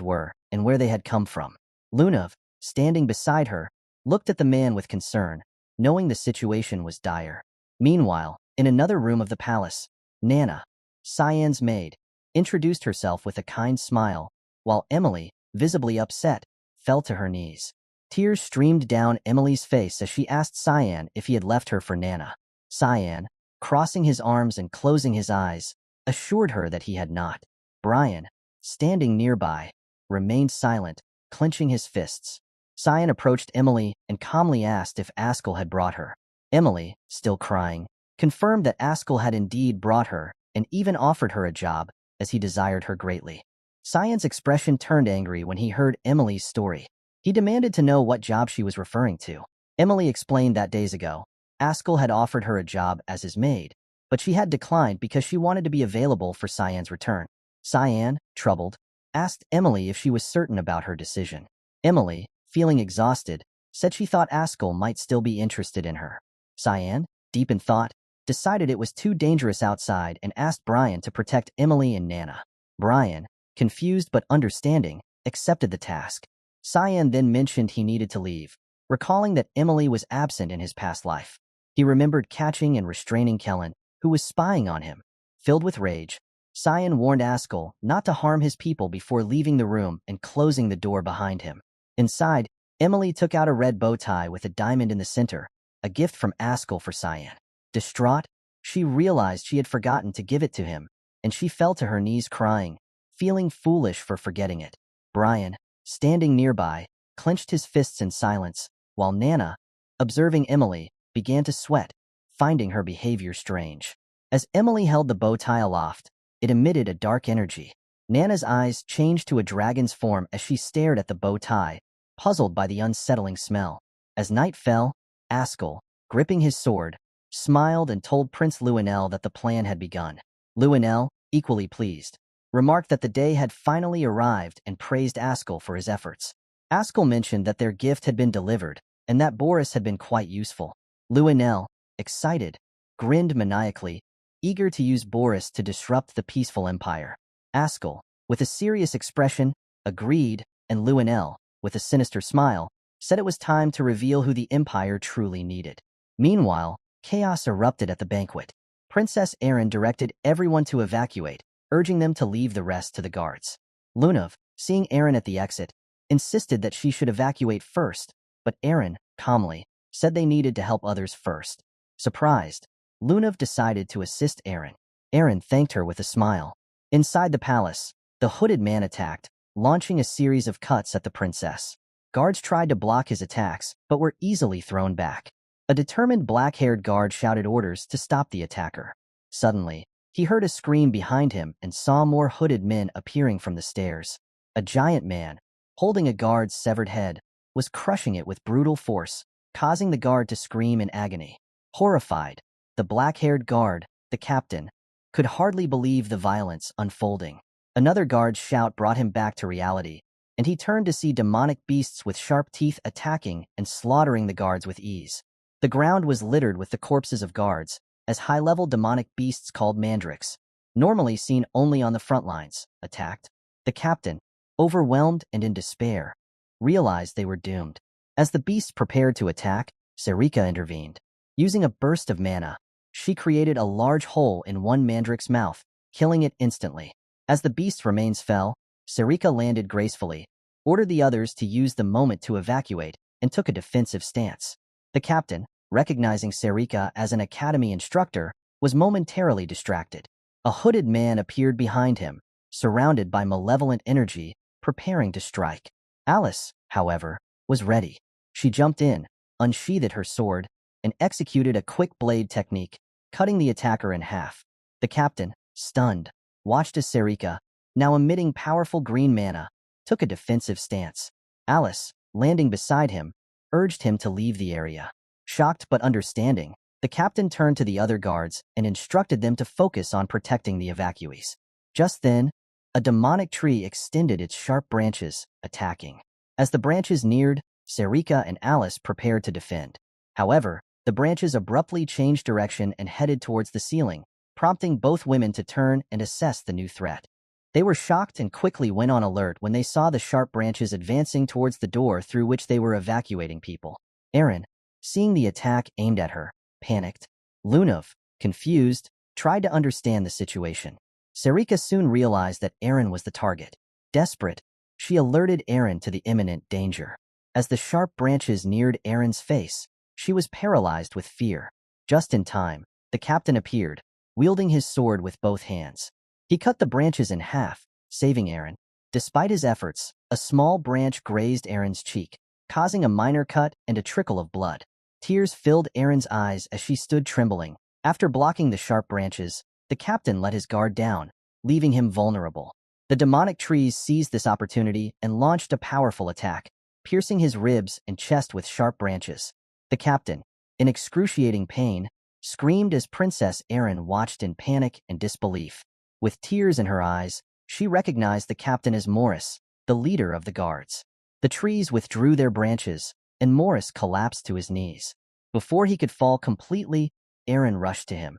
A: were and where they had come from. Lunav, standing beside her, looked at the man with concern, knowing the situation was dire. Meanwhile, in another room of the palace, Nana, Cyan's maid, introduced herself with a kind smile, while Emily, visibly upset, fell to her knees. Tears streamed down Emily's face as she asked Cyan if he had left her for Nana. Cyan, crossing his arms and closing his eyes, assured her that he had not. Brian, standing nearby, remained silent, clenching his fists. Cyan approached Emily and calmly asked if Ascal had brought her. Emily, still crying, confirmed that Ascal had indeed brought her and even offered her a job, as he desired her greatly. Cyan's expression turned angry when he heard Emily's story. He demanded to know what job she was referring to. Emily explained that days ago, Ascal had offered her a job as his maid, but she had declined because she wanted to be available for Cyan's return. Cyan, troubled, asked Emily if she was certain about her decision. Emily, feeling exhausted, said she thought Ascal might still be interested in her. Cyan, deep in thought, decided it was too dangerous outside and asked Brian to protect Emily and Nana. Brian, confused but understanding, accepted the task. Cyan then mentioned he needed to leave, recalling that Emily was absent in his past life. He remembered catching and restraining Kellen, who was spying on him. Filled with rage, Cyan warned Ascal not to harm his people before leaving the room and closing the door behind him. Inside, Emily took out a red bow tie with a diamond in the center, a gift from Ascal for Cyan. Distraught, she realized she had forgotten to give it to him, and she fell to her knees crying, feeling foolish for forgetting it. Brian, standing nearby, clenched his fists in silence, while Nana, observing Emily, began to sweat, finding her behavior strange. As Emily held the bow tie aloft, it emitted a dark energy. Nana's eyes changed to a dragon's form as she stared at the bow tie, puzzled by the unsettling smell. As night fell, Ascal, gripping his sword, smiled and told Prince Luenel that the plan had begun. Luenel, equally pleased, remarked that the day had finally arrived and praised Ascal for his efforts. Ascal mentioned that their gift had been delivered and that Boris had been quite useful. Luenel, excited, grinned maniacally, eager to use Boris to disrupt the peaceful empire. Ascal, with a serious expression, agreed, and Luenel, with a sinister smile, said it was time to reveal who the empire truly needed. Meanwhile, chaos erupted at the banquet. Princess Erin directed everyone to evacuate, urging them to leave the rest to the guards. Lunav, seeing Erin at the exit, insisted that she should evacuate first, but Erin, calmly, said they needed to help others first. Surprised, Lunav decided to assist Erin. Erin thanked her with a smile. Inside the palace, the hooded man attacked, launching a series of cuts at the princess. Guards tried to block his attacks, but were easily thrown back. A determined black-haired guard shouted orders to stop the attacker. Suddenly, he heard a scream behind him and saw more hooded men appearing from the stairs. A giant man, holding a guard's severed head, was crushing it with brutal force, causing the guard to scream in agony. Horrified, the black-haired guard, the captain, could hardly believe the violence unfolding. Another guard's shout brought him back to reality, and he turned to see demonic beasts with sharp teeth attacking and slaughtering the guards with ease. The ground was littered with the corpses of guards, as high-level demonic beasts called mandrakes, normally seen only on the front lines, attacked. The captain, overwhelmed and in despair, realized they were doomed. As the beasts prepared to attack, Sarika intervened. Using a burst of mana, she created a large hole in one mandrake's mouth, killing it instantly. As the beast's remains fell, Sarika landed gracefully, ordered the others to use the moment to evacuate, and took a defensive stance. The captain, recognizing Sarika as an academy instructor, was momentarily distracted. A hooded man appeared behind him, surrounded by malevolent energy, preparing to strike. Alice, however, was ready. She jumped in, unsheathed her sword, and executed a quick blade technique, cutting the attacker in half. The captain, stunned, watched as Sarika, now emitting powerful green mana, took a defensive stance. Alice, landing beside him, urged him to leave the area. Shocked but understanding, the captain turned to the other guards and instructed them to focus on protecting the evacuees. Just then, a demonic tree extended its sharp branches, attacking. As the branches neared, Sarika and Alice prepared to defend. However, the branches abruptly changed direction and headed towards the ceiling, prompting both women to turn and assess the new threat. They were shocked and quickly went on alert when they saw the sharp branches advancing towards the door through which they were evacuating people. Erin, seeing the attack aimed at her, panicked. Lunav, confused, tried to understand the situation. Sarika soon realized that Erin was the target. Desperate, she alerted Erin to the imminent danger. As the sharp branches neared Erin's face, she was paralyzed with fear. Just in time, the captain appeared, wielding his sword with both hands. He cut the branches in half, saving Erin. Despite his efforts, a small branch grazed Erin's cheek, causing a minor cut and a trickle of blood. Tears filled Erin's eyes as she stood trembling. After blocking the sharp branches, the captain let his guard down, leaving him vulnerable. The demonic trees seized this opportunity and launched a powerful attack, piercing his ribs and chest with sharp branches. The captain, in excruciating pain, screamed as Princess Erin watched in panic and disbelief. With tears in her eyes, she recognized the captain as Morris, the leader of the guards. The trees withdrew their branches, and Morris collapsed to his knees. Before he could fall completely, Erin rushed to him,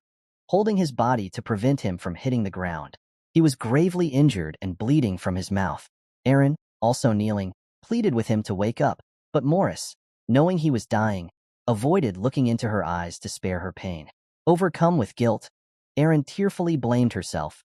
A: holding his body to prevent him from hitting the ground. He was gravely injured and bleeding from his mouth. Erin, also kneeling, pleaded with him to wake up, but Morris, knowing he was dying, avoided looking into her eyes to spare her pain. Overcome with guilt, Erin tearfully blamed herself.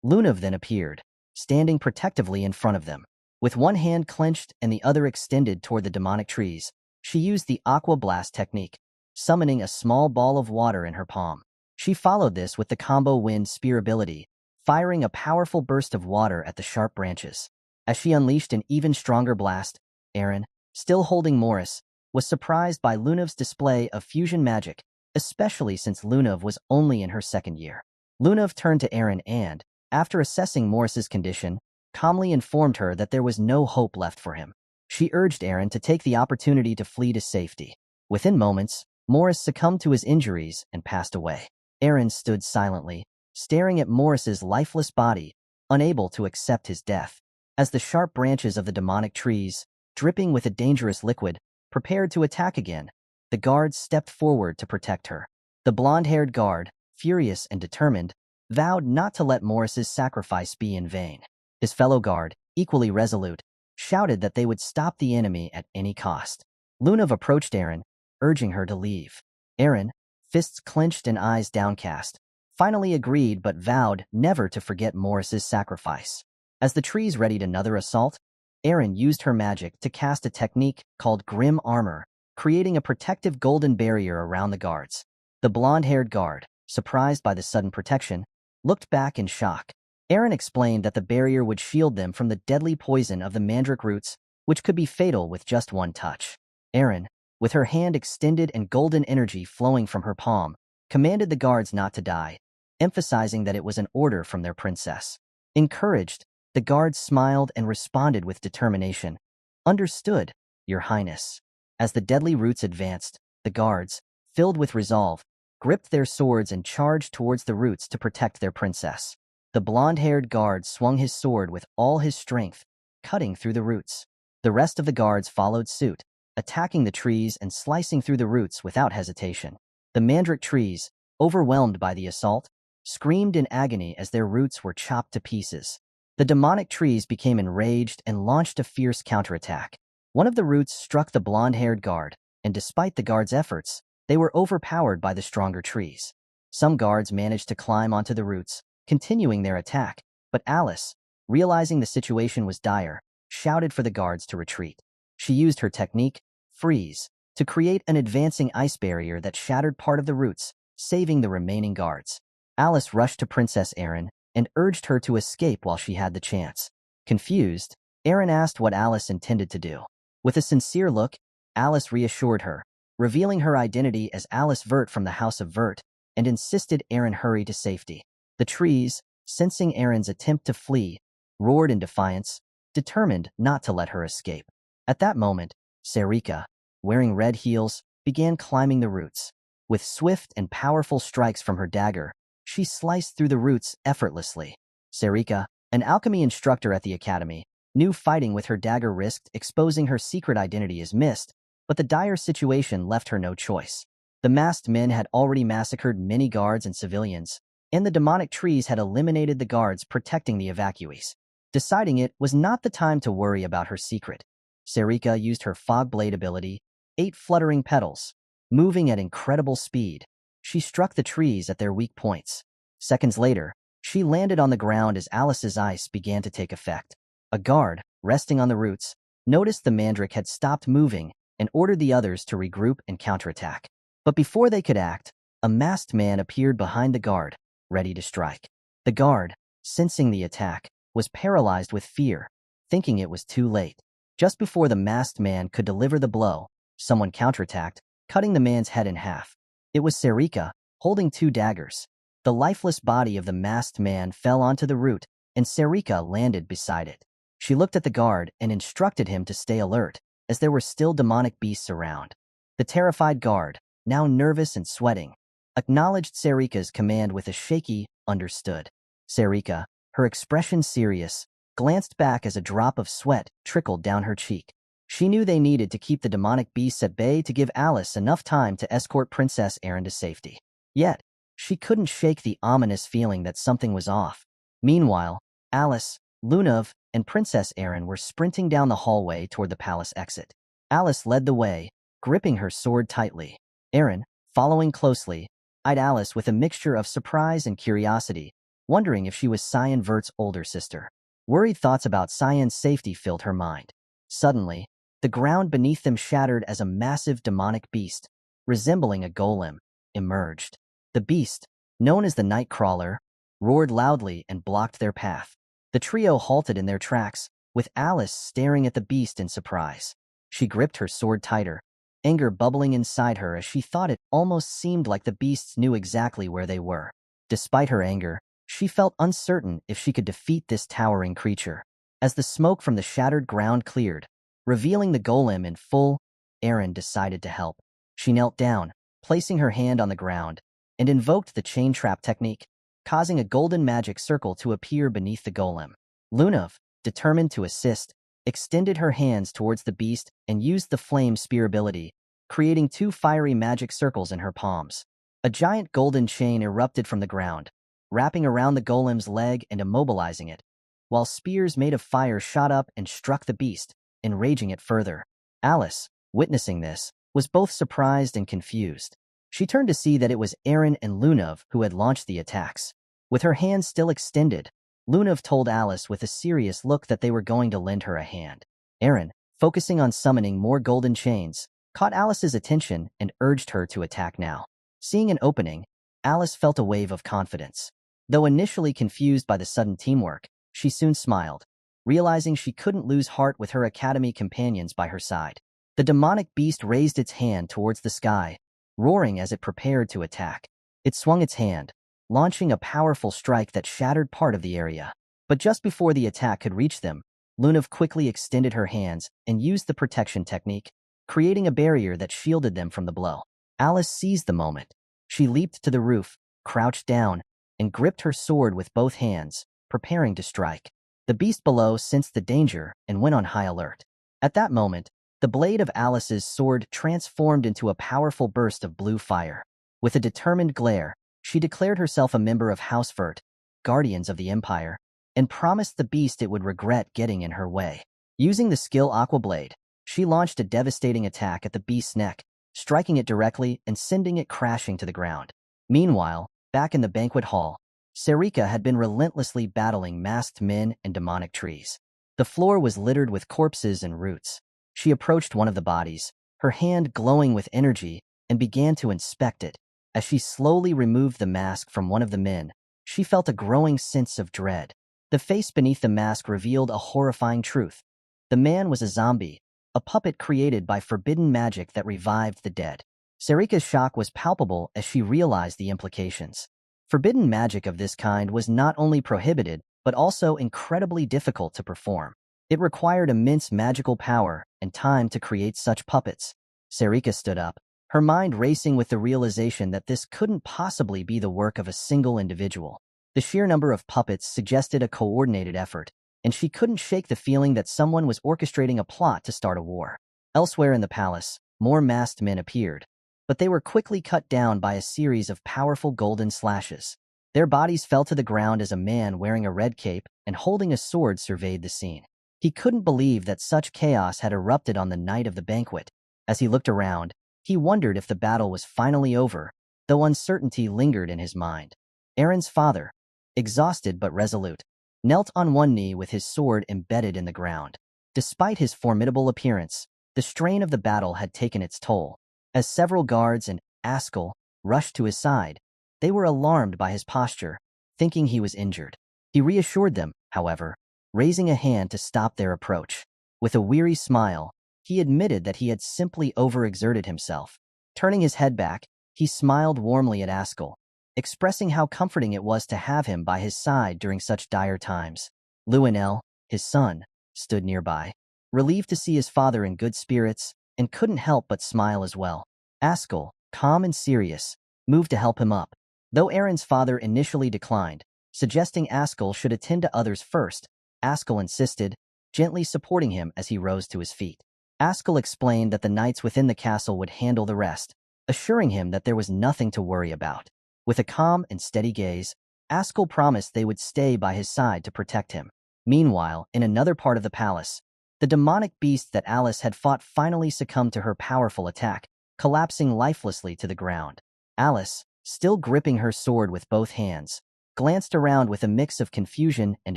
A: Lunav then appeared, standing protectively in front of them. With one hand clenched and the other extended toward the demonic trees, she used the Aqua Blast technique, summoning a small ball of water in her palm. She followed this with the combo wind spear ability, firing a powerful burst of water at the sharp branches. As she unleashed an even stronger blast, Erin, still holding Morris, was surprised by Lunav's display of fusion magic, especially since Lunav was only in her second year. Lunav turned to Erin and, after assessing Morris's condition, calmly informed her that there was no hope left for him. She urged Erin to take the opportunity to flee to safety. Within moments, Morris succumbed to his injuries and passed away. Erin stood silently, staring at Morris's lifeless body, unable to accept his death. As the sharp branches of the demonic trees, dripping with a dangerous liquid, prepared to attack again, the guards stepped forward to protect her. The blonde-haired guard, furious and determined, vowed not to let Morris's sacrifice be in vain. His fellow guard, equally resolute, shouted that they would stop the enemy at any cost. Lunav approached Erin, urging her to leave. Erin, fists clenched and eyes downcast, finally agreed but vowed never to forget Morris's sacrifice. As the trees readied another assault, Erin used her magic to cast a technique called Grim Armor, creating a protective golden barrier around the guards. The blonde-haired guard, surprised by the sudden protection, looked back in shock. Erin explained that the barrier would shield them from the deadly poison of the mandrake roots, which could be fatal with just one touch. Erin, with her hand extended and golden energy flowing from her palm, commanded the guards not to die, emphasizing that it was an order from their princess. Encouraged, the guards smiled and responded with determination. "Understood, Your Highness." As the deadly roots advanced, the guards, filled with resolve, gripped their swords and charged towards the roots to protect their princess. The blonde-haired guard swung his sword with all his strength, cutting through the roots. The rest of the guards followed suit, attacking the trees and slicing through the roots without hesitation. The mandrake trees, overwhelmed by the assault, screamed in agony as their roots were chopped to pieces. The demonic trees became enraged and launched a fierce counterattack. One of the roots struck the blonde-haired guard, and despite the guard's efforts, they were overpowered by the stronger trees. Some guards managed to climb onto the roots, continuing their attack, but Alice, realizing the situation was dire, shouted for the guards to retreat. She used her technique, Freeze, to create an advancing ice barrier that shattered part of the roots, saving the remaining guards. Alice rushed to Princess Erin and urged her to escape while she had the chance. Confused, Erin asked what Alice intended to do. With a sincere look, Alice reassured her, revealing her identity as Alice Vert from the House of Vert, and insisted Erin hurry to safety. The trees, sensing Erin's attempt to flee, roared in defiance, determined not to let her escape. At that moment, Sarika, wearing red heels, began climbing the roots. With swift and powerful strikes from her dagger, she sliced through the roots effortlessly. Sarika, an alchemy instructor at the academy, knew fighting with her dagger risked exposing her secret identity as mist, but the dire situation left her no choice. The masked men had already massacred many guards and civilians, and the demonic trees had eliminated the guards protecting the evacuees. Deciding it was not the time to worry about her secret. Sarika used her fog blade ability, 8 fluttering petals. Moving at incredible speed, she struck the trees at their weak points. Seconds later, she landed on the ground as Alice's ice began to take effect. A guard, resting on the roots, noticed the mandrake had stopped moving and ordered the others to regroup and counterattack. But before they could act, a masked man appeared behind the guard, ready to strike. The guard, sensing the attack, was paralyzed with fear, thinking it was too late. Just before the masked man could deliver the blow, someone counterattacked, cutting the man's head in half. It was Sarika, holding 2 daggers. The lifeless body of the masked man fell onto the root, and Sarika landed beside it. She looked at the guard and instructed him to stay alert, as there were still demonic beasts around. The terrified guard, now nervous and sweating, acknowledged Sarika's command with a shaky, understood. Sarika, her expression serious, glanced back as a drop of sweat trickled down her cheek. She knew they needed to keep the demonic beasts at bay to give Alice enough time to escort Princess Erin to safety. Yet, she couldn't shake the ominous feeling that something was off. Meanwhile, Alice, Lunav, and Princess Erin were sprinting down the hallway toward the palace exit. Alice led the way, gripping her sword tightly. Erin, following closely, eyed Alice with a mixture of surprise and curiosity, wondering if she was Cyan Vert's older sister. Worried thoughts about Cyan's safety filled her mind. Suddenly, the ground beneath them shattered as a massive demonic beast, resembling a golem, emerged. The beast, known as the Nightcrawler, roared loudly and blocked their path. The trio halted in their tracks, with Alice staring at the beast in surprise. She gripped her sword tighter, anger bubbling inside her as she thought it almost seemed like the beasts knew exactly where they were. Despite her anger, she felt uncertain if she could defeat this towering creature. As the smoke from the shattered ground cleared, revealing the golem in full, Erin decided to help. She knelt down, placing her hand on the ground, and invoked the chain trap technique, causing a golden magic circle to appear beneath the golem. Lunav, determined to assist, extended her hands towards the beast and used the flame spear ability, creating 2 fiery magic circles in her palms. A giant golden chain erupted from the ground, wrapping around the golem's leg and immobilizing it, while spears made of fire shot up and struck the beast, enraging it further. Alice, witnessing this, was both surprised and confused. She turned to see that it was Erin and Lunav who had launched the attacks. With her hands still extended, Lunav told Alice with a serious look that they were going to lend her a hand. Erin, focusing on summoning more golden chains, caught Alice's attention and urged her to attack now. Seeing an opening, Alice felt a wave of confidence. Though initially confused by the sudden teamwork, she soon smiled, realizing she couldn't lose heart with her academy companions by her side. The demonic beast raised its hand towards the sky, roaring as it prepared to attack. It swung its hand, launching a powerful strike that shattered part of the area. But just before the attack could reach them, Lunav quickly extended her hands and used the protection technique, creating a barrier that shielded them from the blow. Alice seized the moment. She leaped to the roof, crouched down, and gripped her sword with both hands, preparing to strike. The beast below sensed the danger and went on high alert. At that moment, the blade of Alice's sword transformed into a powerful burst of blue fire. With a determined glare, she declared herself a member of House Vert, Guardians of the Empire, and promised the beast it would regret getting in her way. Using the skill Aqua Blade, she launched a devastating attack at the beast's neck, striking it directly and sending it crashing to the ground. Meanwhile, back in the banquet hall, Sarika had been relentlessly battling masked men and demonic trees. The floor was littered with corpses and roots. She approached one of the bodies, her hand glowing with energy, and began to inspect it. As she slowly removed the mask from one of the men, she felt a growing sense of dread. The face beneath the mask revealed a horrifying truth. The man was a zombie, a puppet created by forbidden magic that revived the dead. Sarika's shock was palpable as she realized the implications. Forbidden magic of this kind was not only prohibited, but also incredibly difficult to perform. It required immense magical power and time to create such puppets. Sarika stood up, her mind racing with the realization that this couldn't possibly be the work of a single individual. The sheer number of puppets suggested a coordinated effort, and she couldn't shake the feeling that someone was orchestrating a plot to start a war. Elsewhere in the palace, more masked men appeared, but they were quickly cut down by a series of powerful golden slashes. Their bodies fell to the ground as a man wearing a red cape and holding a sword surveyed the scene. He couldn't believe that such chaos had erupted on the night of the banquet. As he looked around, he wondered if the battle was finally over, though uncertainty lingered in his mind. Aaron's father, exhausted but resolute, knelt on one knee with his sword embedded in the ground. Despite his formidable appearance, the strain of the battle had taken its toll. As several guards and Ascal rushed to his side, they were alarmed by his posture, thinking he was injured. He reassured them, however, raising a hand to stop their approach. With a weary smile, he admitted that he had simply overexerted himself. Turning his head back, he smiled warmly at Ascal, expressing how comforting it was to have him by his side during such dire times. Lionel, his son, stood nearby, relieved to see his father in good spirits, and couldn't help but smile as well. Ascal, calm and serious, moved to help him up, though Aaron's father initially declined, suggesting Ascal should attend to others first. Ascal insisted, gently supporting him as he rose to his feet. Ascal explained that the knights within the castle would handle the rest, assuring him that there was nothing to worry about. With a calm and steady gaze, Ascal promised they would stay by his side to protect him. Meanwhile, in another part of the palace, the demonic beast that Alice had fought finally succumbed to her powerful attack, collapsing lifelessly to the ground. Alice, still gripping her sword with both hands, glanced around with a mix of confusion and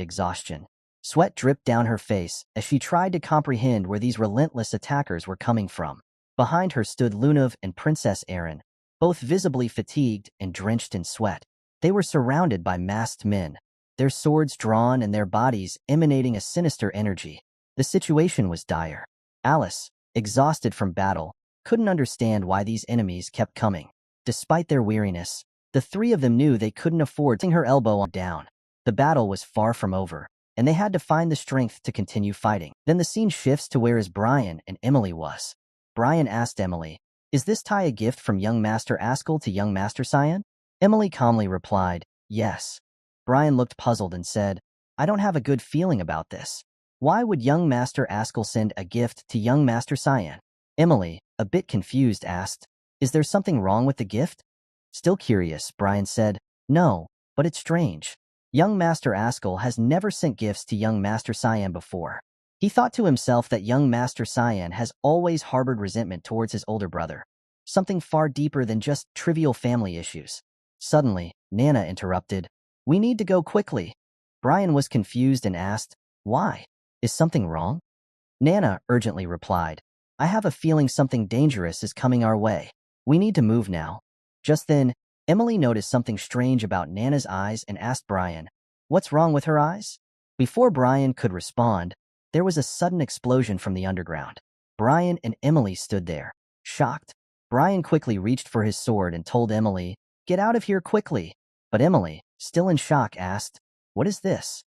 A: exhaustion. Sweat dripped down her face as she tried to comprehend where these relentless attackers were coming from. Behind her stood Lunav and Princess Aaron, both visibly fatigued and drenched in sweat. They were surrounded by masked men, their swords drawn and their bodies emanating a sinister energy. The situation was dire. Alice, exhausted from battle, couldn't understand why these enemies kept coming. Despite their weariness, the three of them knew they couldn't afford to her elbow down. The battle was far from over, and they had to find the strength to continue fighting. Then the scene shifts to where Brian and Emily was. Brian asked Emily, "Is this tie a gift from young Master Ascal to young Master Cyan?" Emily calmly replied, "Yes." Brian looked puzzled and said, "I don't have a good feeling about this. Why would young Master Ascal send a gift to young Master Cyan?" Emily, a bit confused, asked, "Is there something wrong with the gift?" Still curious, Brian said, "No, but it's strange. Young Master Ascal has never sent gifts to young Master Cyan before." He thought to himself that young Master Cyan has always harbored resentment towards his older brother, something far deeper than just trivial family issues. Suddenly, Nana interrupted, "We need to go quickly." Brian was confused and asked, "Why? Is something wrong?" Nana urgently replied, "I have a feeling something dangerous is coming our way. We need to move now." Just then, Emily noticed something strange about Nana's eyes and asked Brian, "What's wrong with her eyes?" Before Brian could respond, there was a sudden explosion from the underground. Brian and Emily stood there, shocked. Brian quickly reached for his sword and told Emily, "Get out of here quickly." But Emily, still in shock, asked, "What is this?"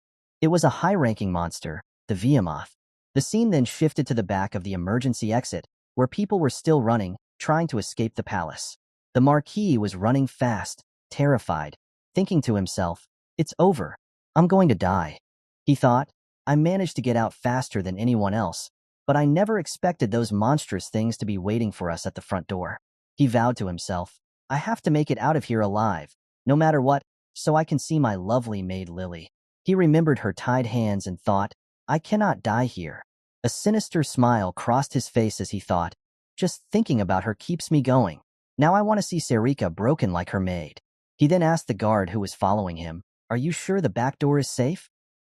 A: It was a high-ranking monster, the Behemoth. The scene then shifted to the back of the emergency exit, where people were still running, trying to escape the palace. The Marquis was running fast, terrified, thinking to himself, "It's over. I'm going to die." He thought, "I managed to get out faster than anyone else, but I never expected those monstrous things to be waiting for us at the front door." He vowed to himself, "I have to make it out of here alive, no matter what, so I can see my lovely maid Lily." He remembered her tied hands and thought, "I cannot die here." A sinister smile crossed his face as he thought, "Just thinking about her keeps me going. Now I want to see Sarika broken like her maid." He then asked the guard who was following him, "Are you sure the back door is safe?"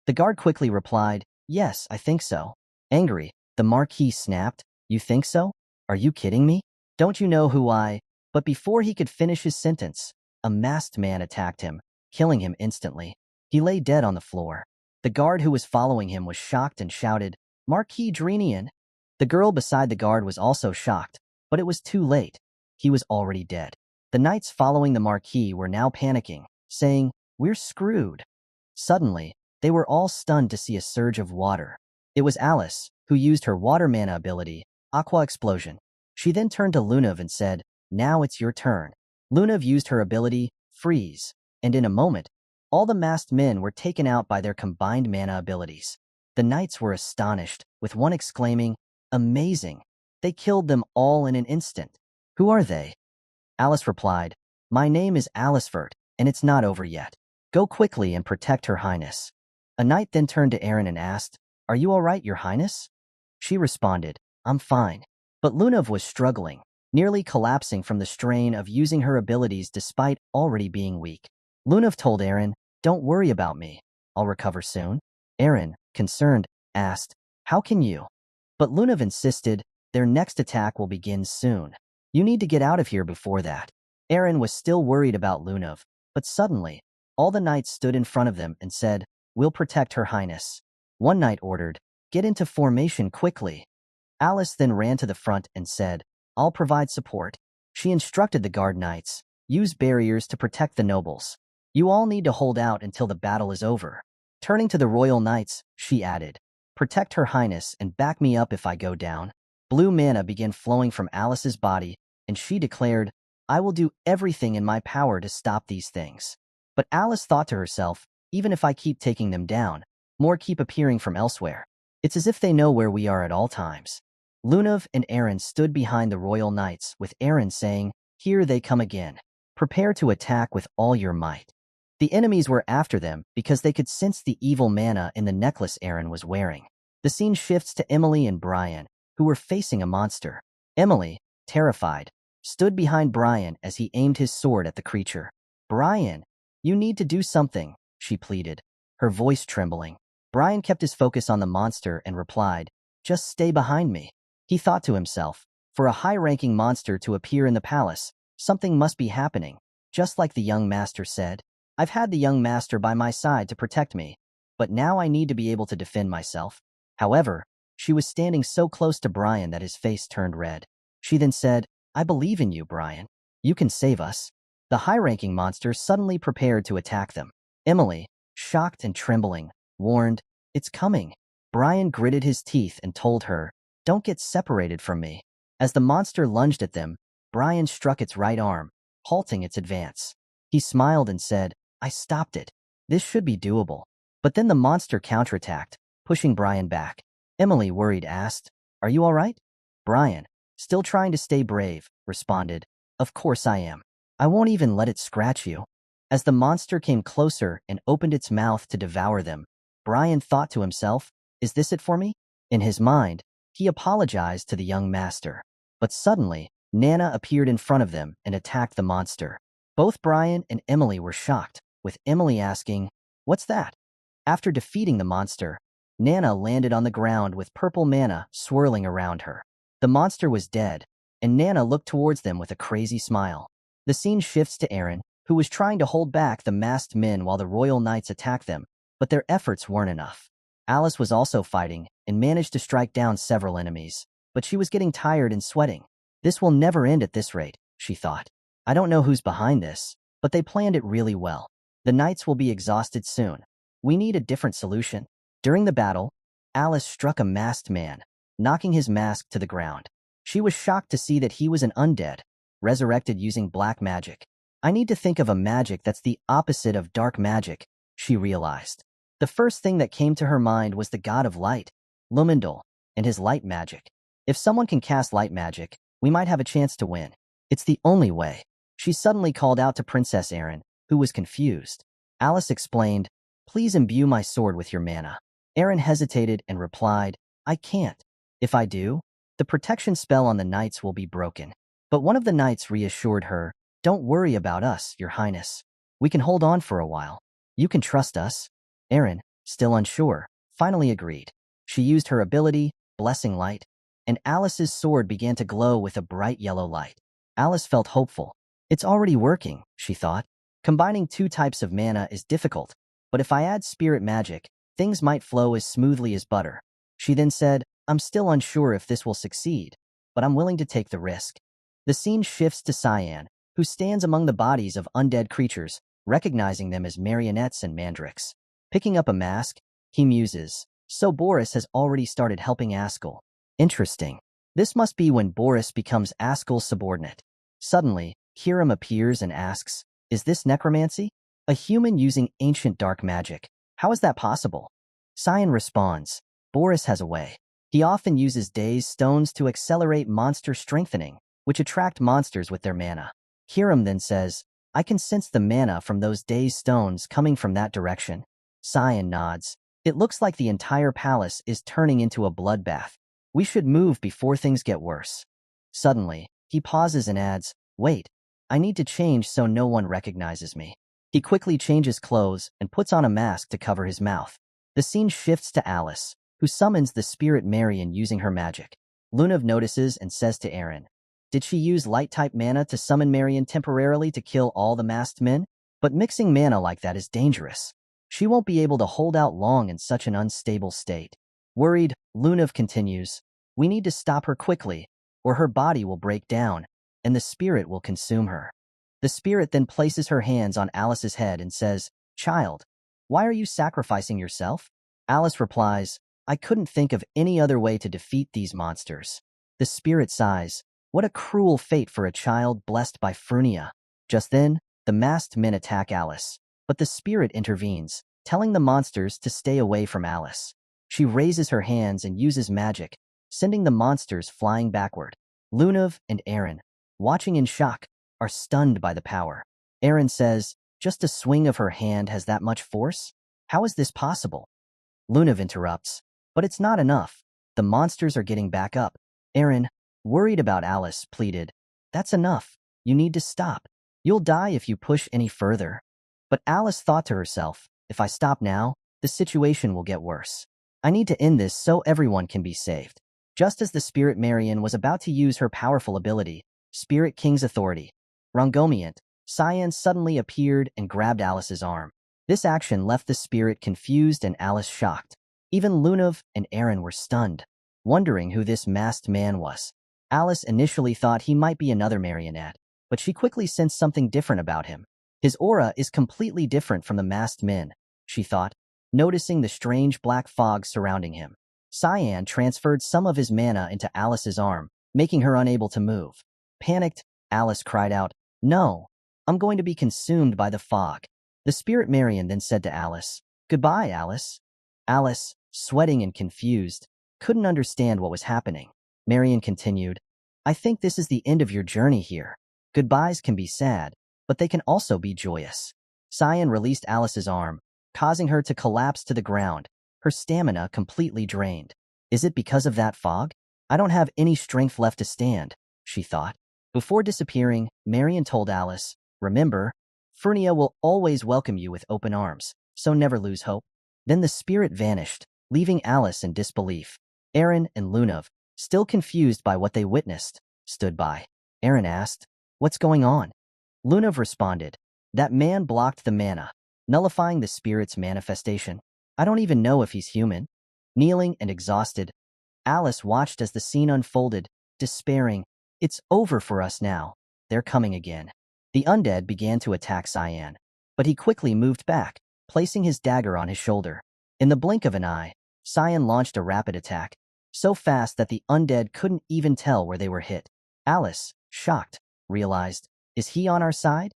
A: The guard quickly replied, "Yes, I think so." Angry, the Marquis snapped, "You think so? Are you kidding me? Don't you know who I—" But before he could finish his sentence, a masked man attacked him, killing him instantly. He lay dead on the floor. The guard who was following him was shocked and shouted, "Marquis Drenian!" The girl beside the guard was also shocked, but it was too late. He was already dead. The knights following the Marquis were now panicking, saying, "We're screwed." Suddenly, they were all stunned to see a surge of water. It was Alice, who used her water mana ability, Aqua Explosion. She then turned to Lunav and said, Now it's your turn. Lunav used her ability, Freeze, and in a moment, all the masked men were taken out by their combined mana abilities. The knights were astonished, with one exclaiming, "Amazing! They killed them all in an instant." "Who are they?" Alice replied, "My name is Alicefort, and it's not over yet. Go quickly and protect Her Highness." A knight then turned to Aaron and asked, "Are you all right, Your Highness?" She responded, "I'm fine." But Lunav was struggling, nearly collapsing from the strain of using her abilities despite already being weak. Lunav told Aaron, "Don't worry about me. I'll recover soon." Aaron, concerned, asked, "How can you?" But Lunav insisted, "Their next attack will begin soon. You need to get out of here before that." Aaron was still worried about Lunav, but suddenly, all the knights stood in front of them and said, "We'll protect Her Highness." One knight ordered, "Get into formation quickly." Alice then ran to the front and said, "I'll provide support." She instructed the guard knights, "Use barriers to protect the nobles. You all need to hold out until the battle is over." Turning to the royal knights, she added, "Protect Her Highness and back me up if I go down." Blue mana began flowing from Alice's body, and she declared, "I will do everything in my power to stop these things." But Alice thought to herself, "Even if I keep taking them down, more keep appearing from elsewhere. It's as if they know where we are at all times." Lunav and Aaron stood behind the royal knights, with Aaron saying, "Here they come again. Prepare to attack with all your might." The enemies were after them because they could sense the evil mana in the necklace Aaron was wearing. The scene shifts to Emily and Brian, who were facing a monster. Emily, terrified, stood behind Brian as he aimed his sword at the creature. "Brian, you need to do something," she pleaded, her voice trembling. Brian kept his focus on the monster and replied, "Just stay behind me." He thought to himself, for a high-ranking monster to appear in the palace, something must be happening. Just like the young master said, "I've had the young master by my side to protect me, but now I need to be able to defend myself." However, she was standing so close to Brian that his face turned red. She then said, "I believe in you, Brian. You can save us." The high-ranking monster suddenly prepared to attack them. Emily, shocked and trembling, warned, "It's coming." Brian gritted his teeth and told her, "Don't get separated from me." As the monster lunged at them, Brian struck its right arm, halting its advance. He smiled and said, "I stopped it. This should be doable." But then the monster counterattacked, pushing Brian back. Emily, worried, asked, "Are you all right?" Brian, still trying to stay brave, responded, "Of course I am. I won't even let it scratch you." As the monster came closer and opened its mouth to devour them, Brian thought to himself, "Is this it for me?" In his mind, he apologized to the young master. But suddenly, Nana appeared in front of them and attacked the monster. Both Brian and Emily were shocked, with Emily asking, "What's that?" After defeating the monster, Nana landed on the ground with purple mana swirling around her. The monster was dead, and Nana looked towards them with a crazy smile. The scene shifts to Aaron, who was trying to hold back the masked men while the royal knights attacked them, but their efforts weren't enough. Alice was also fighting and managed to strike down several enemies, but she was getting tired and sweating. "This will never end at this rate," she thought. "I don't know who's behind this, but they planned it really well. The knights will be exhausted soon. We need a different solution." During the battle, Alice struck a masked man, knocking his mask to the ground. She was shocked to see that he was an undead, resurrected using black magic. "I need to think of a magic that's the opposite of dark magic," she realized. The first thing that came to her mind was the god of light, Lumendal, and his light magic. If someone can cast light magic, we might have a chance to win. It's the only way. She suddenly called out to Princess Aaron, who was confused. Alice explained, "Please imbue my sword with your mana." Aaron hesitated and replied, "I can't. If I do, the protection spell on the knights will be broken." But one of the knights reassured her, "Don't worry about us, Your Highness. We can hold on for a while. You can trust us." Aaron, still unsure, finally agreed. She used her ability, Blessing Light, and Alice's sword began to glow with a bright yellow light. Alice felt hopeful. "It's already working," she thought. "Combining two types of mana is difficult, but if I add spirit magic, things might flow as smoothly as butter." She then said, "I'm still unsure if this will succeed, but I'm willing to take the risk." The scene shifts to Cyan, who stands among the bodies of undead creatures, recognizing them as marionettes and mandrakes. Picking up a mask, he muses, "So Boris has already started helping Ascal. Interesting. This must be when Boris becomes Ascal's subordinate." Suddenly, Kiram appears and asks, "Is this necromancy? A human using ancient dark magic. How is that possible?" Cyan responds, "Boris has a way. He often uses dazed stones to accelerate monster strengthening, which attract monsters with their mana." Kiram then says, "I can sense the mana from those dazed stones coming from that direction." Cyan nods. "It looks like the entire palace is turning into a bloodbath. We should move before things get worse." Suddenly, he pauses and adds, "Wait, I need to change so no one recognizes me." He quickly changes clothes and puts on a mask to cover his mouth. The scene shifts to Alice, who summons the spirit Marion using her magic. Lunav notices and says to Aaron, "Did she use light-type mana to summon Marion temporarily to kill all the masked men? But mixing mana like that is dangerous. She won't be able to hold out long in such an unstable state." Worried, Lunav continues, "We need to stop her quickly, or her body will break down, and the spirit will consume her." The spirit then places her hands on Alice's head and says, "Child, why are you sacrificing yourself?" Alice replies, "I couldn't think of any other way to defeat these monsters." The spirit sighs, "What a cruel fate for a child blessed by Frunia." Just then, the masked men attack Alice, but the spirit intervenes, telling the monsters to stay away from Alice. She raises her hands and uses magic, sending the monsters flying backward. Lunav and Aaron, watching in shock, are stunned by the power. Aaron says, "Just a swing of her hand has that much force? How is this possible?" Lunav interrupts, "But it's not enough. The monsters are getting back up." Aaron, worried about Alice, pleaded, "That's enough. You need to stop. You'll die if you push any further." But Alice thought to herself, "If I stop now, the situation will get worse. I need to end this so everyone can be saved." Just as the Spirit Marion was about to use her powerful ability, Spirit King's Authority, Rongomient, Cyan suddenly appeared and grabbed Alice's arm. This action left the spirit confused and Alice shocked. Even Lunav and Aaron were stunned, wondering who this masked man was. Alice initially thought he might be another marionette, but she quickly sensed something different about him. His aura is completely different from the masked men, she thought, noticing the strange black fog surrounding him. Cyan transferred some of his mana into Alice's arm, making her unable to move. Panicked, Alice cried out, "No, I'm going to be consumed by the fog." The spirit Marion then said to Alice, "Goodbye, Alice." Alice, sweating and confused, couldn't understand what was happening. Marion continued, "I think this is the end of your journey here. Goodbyes can be sad, but they can also be joyous." Cyan released Alice's arm, causing her to collapse to the ground, her stamina completely drained. "Is it because of that fog? I don't have any strength left to stand," she thought. Before disappearing, Marion told Alice, "Remember, Furnia will always welcome you with open arms, so never lose hope." Then the spirit vanished, leaving Alice in disbelief. Aaron and Lunav, still confused by what they witnessed, stood by. Aaron asked, "What's going on?" Lunav responded, "That man blocked the mana, nullifying the spirit's manifestation. I don't even know if he's human." Kneeling and exhausted, Alice watched as the scene unfolded, despairing, "It's over for us now. They're coming again." The undead began to attack Cyan, but he quickly moved back, placing his dagger on his shoulder. In the blink of an eye, Cyan launched a rapid attack, so fast that the undead couldn't even tell where they were hit. Alice, shocked, realized, "Is he on our side?"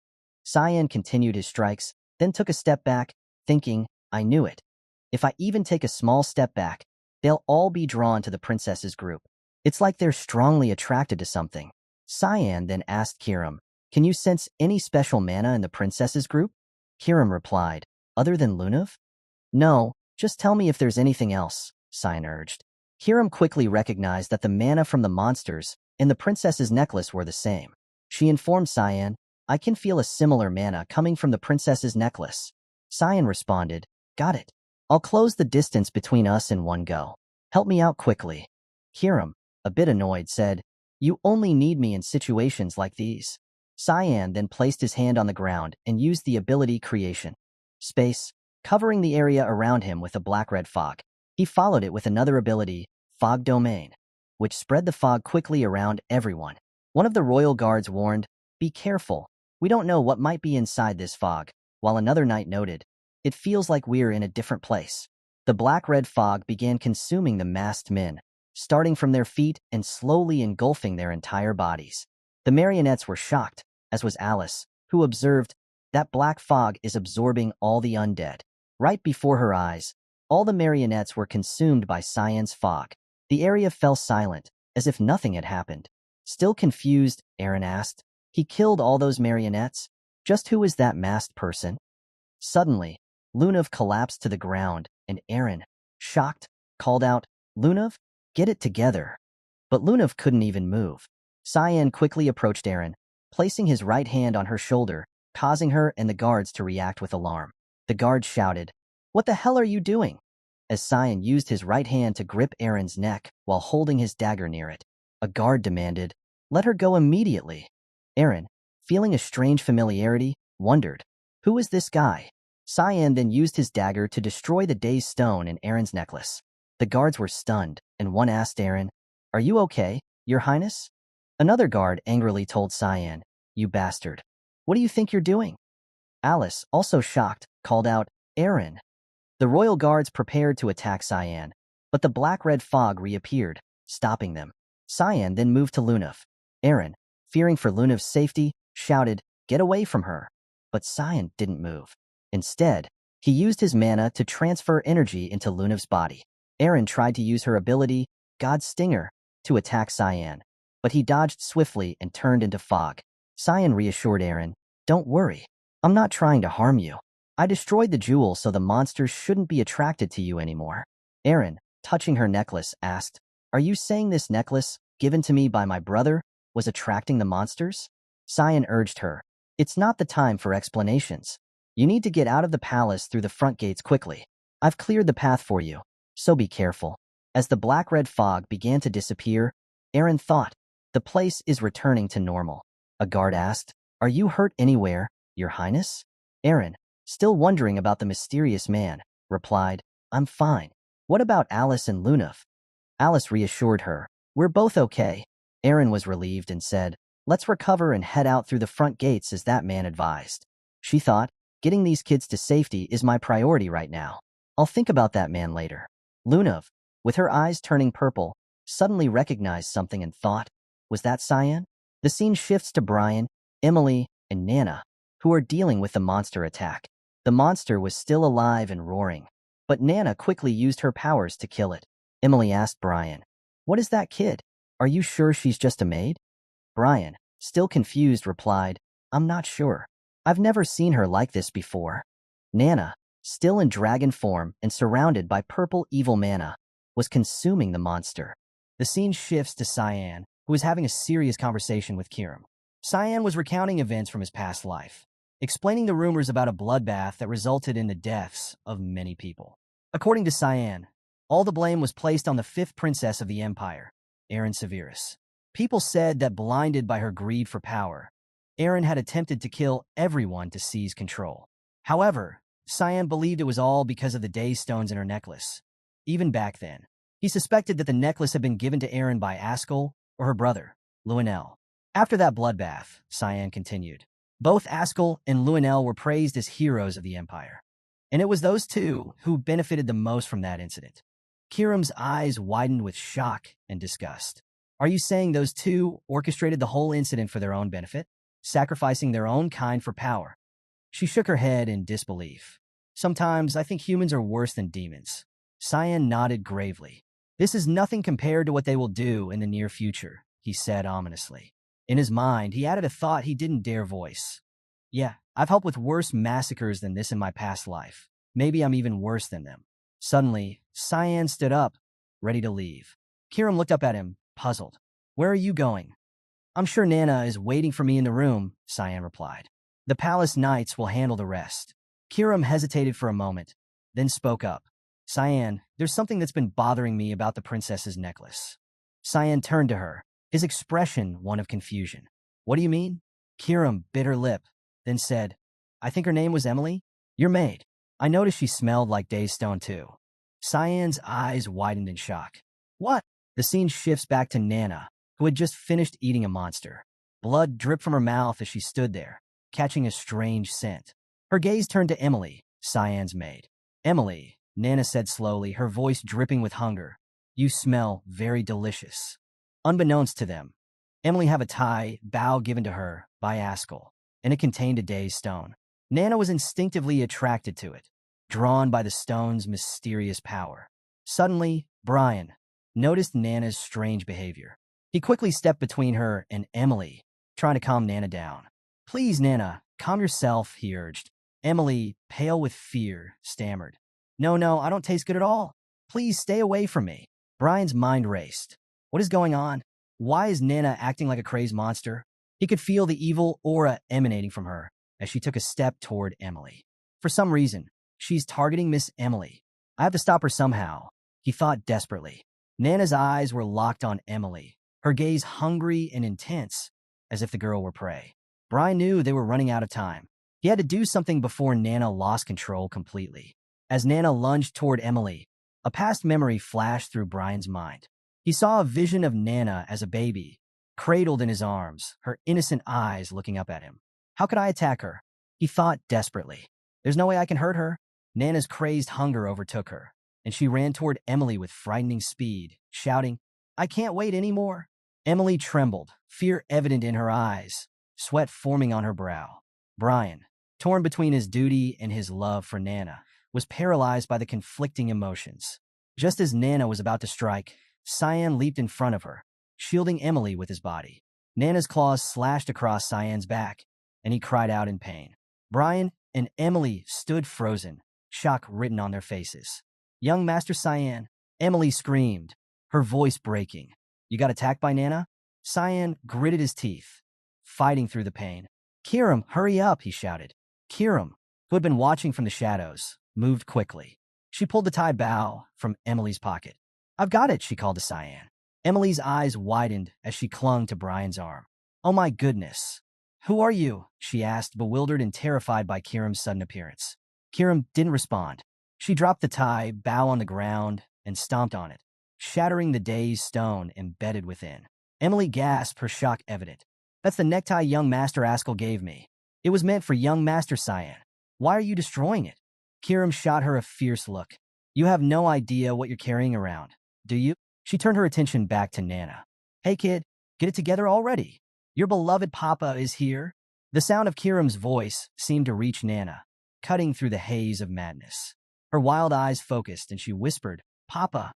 A: Cyan continued his strikes, then took a step back, thinking, "I knew it. If I even take a small step back, they'll all be drawn to the princess's group. It's like they're strongly attracted to something." Cyan then asked Kiram, "Can you sense any special mana in the princess's group?" Kiram replied, "Other than Lunav?" "No, just tell me if there's anything else," Cyan urged. Kiram quickly recognized that the mana from the monsters and the princess's necklace were the same. She informed Cyan, "I can feel a similar mana coming from the princess's necklace." Cyan responded, "Got it. I'll close the distance between us in one go. Help me out quickly." Kiram, a bit annoyed, said, "You only need me in situations like these." Cyan then placed his hand on the ground and used the ability Creation Space, covering the area around him with a black-red fog. He followed it with another ability, Fog Domain, which spread the fog quickly around everyone. One of the royal guards warned, "Be careful. We don't know what might be inside this fog," while another knight noted, "It feels like we're in a different place." The black-red fog began consuming the masked men, starting from their feet and slowly engulfing their entire bodies. The marionettes were shocked, as was Alice, who observed that black fog is absorbing all the undead. Right before her eyes, all the marionettes were consumed by Cyan's fog. The area fell silent, as if nothing had happened. Still confused, Aaron asked, "He killed all those marionettes? Just who is that masked person?" Suddenly, Lunav collapsed to the ground, and Aaron, shocked, called out, "Lunav, get it together." But Lunav couldn't even move. Cyan quickly approached Aaron, placing his right hand on her shoulder, causing her and the guards to react with alarm. The guards shouted, "What the hell are you doing?" as Cyan used his right hand to grip Aaron's neck while holding his dagger near it. A guard demanded, "Let her go immediately." Aaron, feeling a strange familiarity, wondered, "Who is this guy?" Cyan then used his dagger to destroy the dazed stone in Aaron's necklace. The guards were stunned, and one asked Aaron, "Are you okay, Your Highness?" Another guard angrily told Cyan, "You bastard. What do you think you're doing?" Alice, also shocked, called out, "Aaron." The royal guards prepared to attack Cyan, but the black-red fog reappeared, stopping them. Cyan then moved to Lunav. Aaron, fearing for Lunav's safety, shouted, "Get away from her." But Cyan didn't move. Instead, he used his mana to transfer energy into Lunav's body. Aaron tried to use her ability, God's Stinger, to attack Cyan, but he dodged swiftly and turned into fog. Cyan reassured Aaron, "Don't worry. I'm not trying to harm you. I destroyed the jewel so the monsters shouldn't be attracted to you anymore." Aaron, touching her necklace, asked, "Are you saying this necklace, given to me by my brother, was attracting the monsters?" Cyan urged her, "It's not the time for explanations. You need to get out of the palace through the front gates quickly. I've cleared the path for you, so be careful." As the black-red fog began to disappear, Aaron thought, "The place is returning to normal." A guard asked, "Are you hurt anywhere, Your Highness?" Aaron, still wondering about the mysterious man, replied, "I'm fine. What about Alice and Lunav?" Alice reassured her, "We're both okay." Aaron was relieved and said, "Let's recover and head out through the front gates as that man advised." She thought, "Getting these kids to safety is my priority right now. I'll think about that man later." Lunav, with her eyes turning purple, suddenly recognized something and thought, "Was that Cyan?" The scene shifts to Brian, Emily, and Nana, who are dealing with the monster attack. The monster was still alive and roaring, but Nana quickly used her powers to kill it. Emily asked Brian, "What is that kid? Are you sure she's just a maid?" Brian, still confused, replied, "I'm not sure. I've never seen her like this before." Nana, still in dragon form and surrounded by purple evil mana, was consuming the monster. The scene shifts to Cyan, who was having a serious conversation with Kiram. Cyan was recounting events from his past life, explaining the rumors about a bloodbath that resulted in the deaths of many people. According to Cyan, all the blame was placed on the fifth princess of the empire, Erin Severus. People said that blinded by her greed for power, Erin had attempted to kill everyone to seize control. However, Cyan believed it was all because of the day stones in her necklace. Even back then, he suspected that the necklace had been given to Erin by Ascal or her brother, Luenel. After that bloodbath, Cyan continued, both Ascal and Luenel were praised as heroes of the empire, and it was those two who benefited the most from that incident. Kiram's eyes widened with shock and disgust. "Are you saying those two orchestrated the whole incident for their own benefit, sacrificing their own kind for power?" She shook her head in disbelief. "Sometimes I think humans are worse than demons." Cyan nodded gravely. "This is nothing compared to what they will do in the near future," he said ominously. In his mind, he added a thought he didn't dare voice. "Yeah, I've helped with worse massacres than this in my past life. Maybe I'm even worse than them." Suddenly, Cyan stood up, ready to leave. Kiram looked up at him, puzzled. "Where are you going?" "I'm sure Nana is waiting for me in the room," Cyan replied. "The palace knights will handle the rest." Kiram hesitated for a moment, then spoke up. "Cyan, there's something that's been bothering me about the princess's necklace." Cyan turned to her, his expression one of confusion. "What do you mean?" Kiram bit her lip, then said, "I think her name was Emily? Your maid. I noticed she smelled like Daystone too." Cyan's eyes widened in shock. "What?" The scene shifts back to Nana, who had just finished eating a monster. Blood dripped from her mouth as she stood there, catching a strange scent. Her gaze turned to Emily, Cyan's maid. "Emily," Nana said slowly, her voice dripping with hunger, "you smell very delicious." Unbeknownst to them, Emily have a tie, bow given to her by Ascal, and it contained a day's stone. Nana was instinctively attracted to it, drawn by the stone's mysterious power. Suddenly, Brian noticed Nana's strange behavior. He quickly stepped between her and Emily, trying to calm Nana down. "Please, Nana, calm yourself," he urged. Emily, pale with fear, stammered. No, I don't taste good at all. Please stay away from me." Brian's mind raced. What is going on? Why is Nana acting like a crazed monster? He could feel the evil aura emanating from her as she took a step toward Emily. For some reason, she's targeting Miss Emily. I have to stop her somehow, he thought desperately. Nana's eyes were locked on Emily, her gaze hungry and intense, as if the girl were prey. Brian knew they were running out of time. He had to do something before Nana lost control completely. As Nana lunged toward Emily, a past memory flashed through Brian's mind. He saw a vision of Nana as a baby, cradled in his arms, her innocent eyes looking up at him. How could I attack her? He thought desperately. There's no way I can hurt her. Nana's crazed hunger overtook her, and she ran toward Emily with frightening speed, shouting, "I can't wait anymore." Emily trembled, fear evident in her eyes, sweat forming on her brow. Brian, torn between his duty and his love for Nana, was paralyzed by the conflicting emotions. Just as Nana was about to strike, Cyan leaped in front of her, shielding Emily with his body. Nana's claws slashed across Cyan's back, and he cried out in pain. Brian and Emily stood frozen, shock written on their faces. "Young Master Cyan," Emily screamed, her voice breaking. "You got attacked by Nana?" Cyan gritted his teeth, fighting through the pain. "Kiram, hurry up," he shouted. Kiram, who had been watching from the shadows, moved quickly. She pulled the tie bow from Emily's pocket. "I've got it," she called to Cyan. Emily's eyes widened as she clung to Brian's arm. "Oh my goodness. Who are you?" she asked, bewildered and terrified by Kiram's sudden appearance. Kiram didn't respond. She dropped the tie, bow on the ground, and stomped on it, shattering the day's stone embedded within. Emily gasped, her shock evident. "That's the necktie young Master Ascal gave me. It was meant for young Master Cyan. Why are you destroying it?" Kiram shot her a fierce look. "You have no idea what you're carrying around, do you?" She turned her attention back to Nana. "Hey kid, get it together already. Your beloved Papa is here." The sound of Kiram's voice seemed to reach Nana, cutting through the haze of madness. Her wild eyes focused and she whispered, "Papa."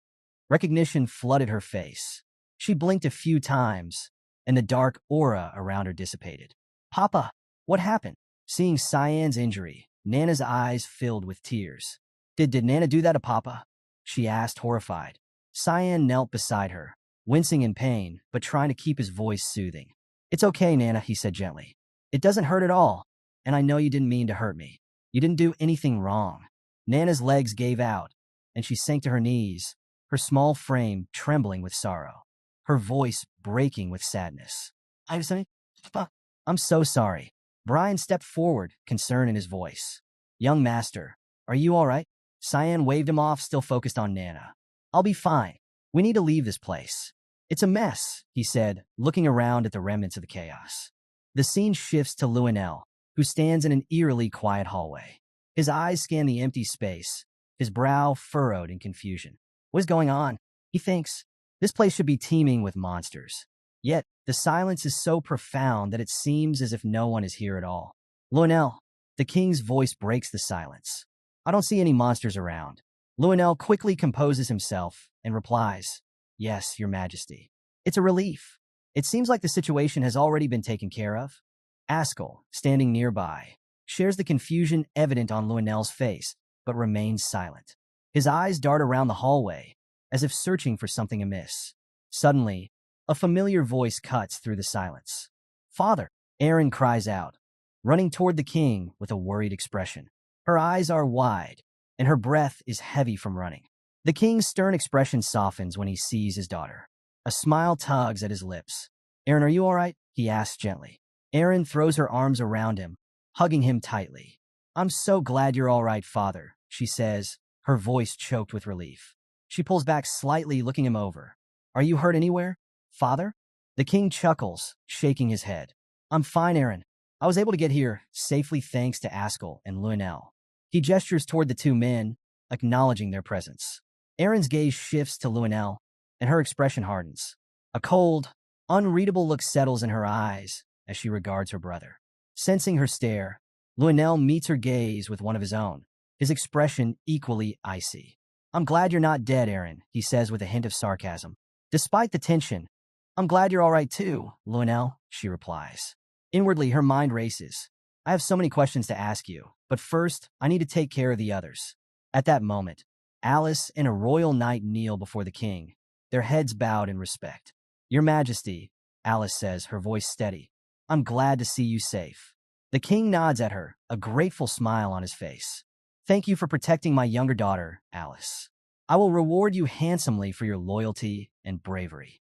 A: Recognition flooded her face. She blinked a few times, and the dark aura around her dissipated. "Papa, what happened?" Seeing Cyan's injury, Nana's eyes filled with tears. Did Nana do that to Papa?" she asked, horrified. Cyan knelt beside her, wincing in pain, but trying to keep his voice soothing. "It's okay, Nana," he said gently. "It doesn't hurt at all, and I know you didn't mean to hurt me. You didn't do anything wrong." Nana's legs gave out, and she sank to her knees, her small frame trembling with sorrow, her voice breaking with sadness. "I'm so sorry." Brian stepped forward, concern in his voice. "Young Master, are you all right?" Cyan waved him off, still focused on Nana. "I'll be fine. We need to leave this place. It's a mess," he said, looking around at the remnants of the chaos. The scene shifts to Luenel, who stands in an eerily quiet hallway. His eyes scan the empty space, his brow furrowed in confusion. What is going on? He thinks. This place should be teeming with monsters. Yet, the silence is so profound that it seems as if no one is here at all. "Luenel," the king's voice breaks the silence. "I don't see any monsters around." Luenel quickly composes himself and replies, "Yes, your majesty." It's a relief. It seems like the situation has already been taken care of. Ascal, standing nearby, shares the confusion evident on Luenel's face, but remains silent. His eyes dart around the hallway, as if searching for something amiss. Suddenly, a familiar voice cuts through the silence. "Father!" Erin cries out, running toward the king with a worried expression. Her eyes are wide, and her breath is heavy from running. The king's stern expression softens when he sees his daughter. A smile tugs at his lips. "Erin, are you all right?" he asks gently. Erin throws her arms around him, hugging him tightly. "I'm so glad you're all right, Father," she says, her voice choked with relief. She pulls back slightly, looking him over. "Are you hurt anywhere, Father?" The king chuckles, shaking his head. "I'm fine, Erin. I was able to get here safely thanks to Ascal and Luenel." He gestures toward the two men, acknowledging their presence. Erin's gaze shifts to Luenel, and her expression hardens. A cold, Unreadable look settles in her eyes as she regards her brother. Sensing her stare, Lionel meets her gaze with one of his own, his expression equally icy. "I'm glad you're not dead, Aaron," he says with a hint of sarcasm. Despite the tension, "I'm glad you're all right too, Lionel," she replies. Inwardly, her mind races. "I have so many questions to ask you, but first, I need to take care of the others." At that moment, Alice and a royal knight kneel before the king, their heads bowed in respect. "Your Majesty," Alice says, her voice steady, "I'm glad to see you safe." The king nods at her, a grateful smile on his face. "Thank you for protecting my younger daughter, Alice. I will reward you handsomely for your loyalty and bravery."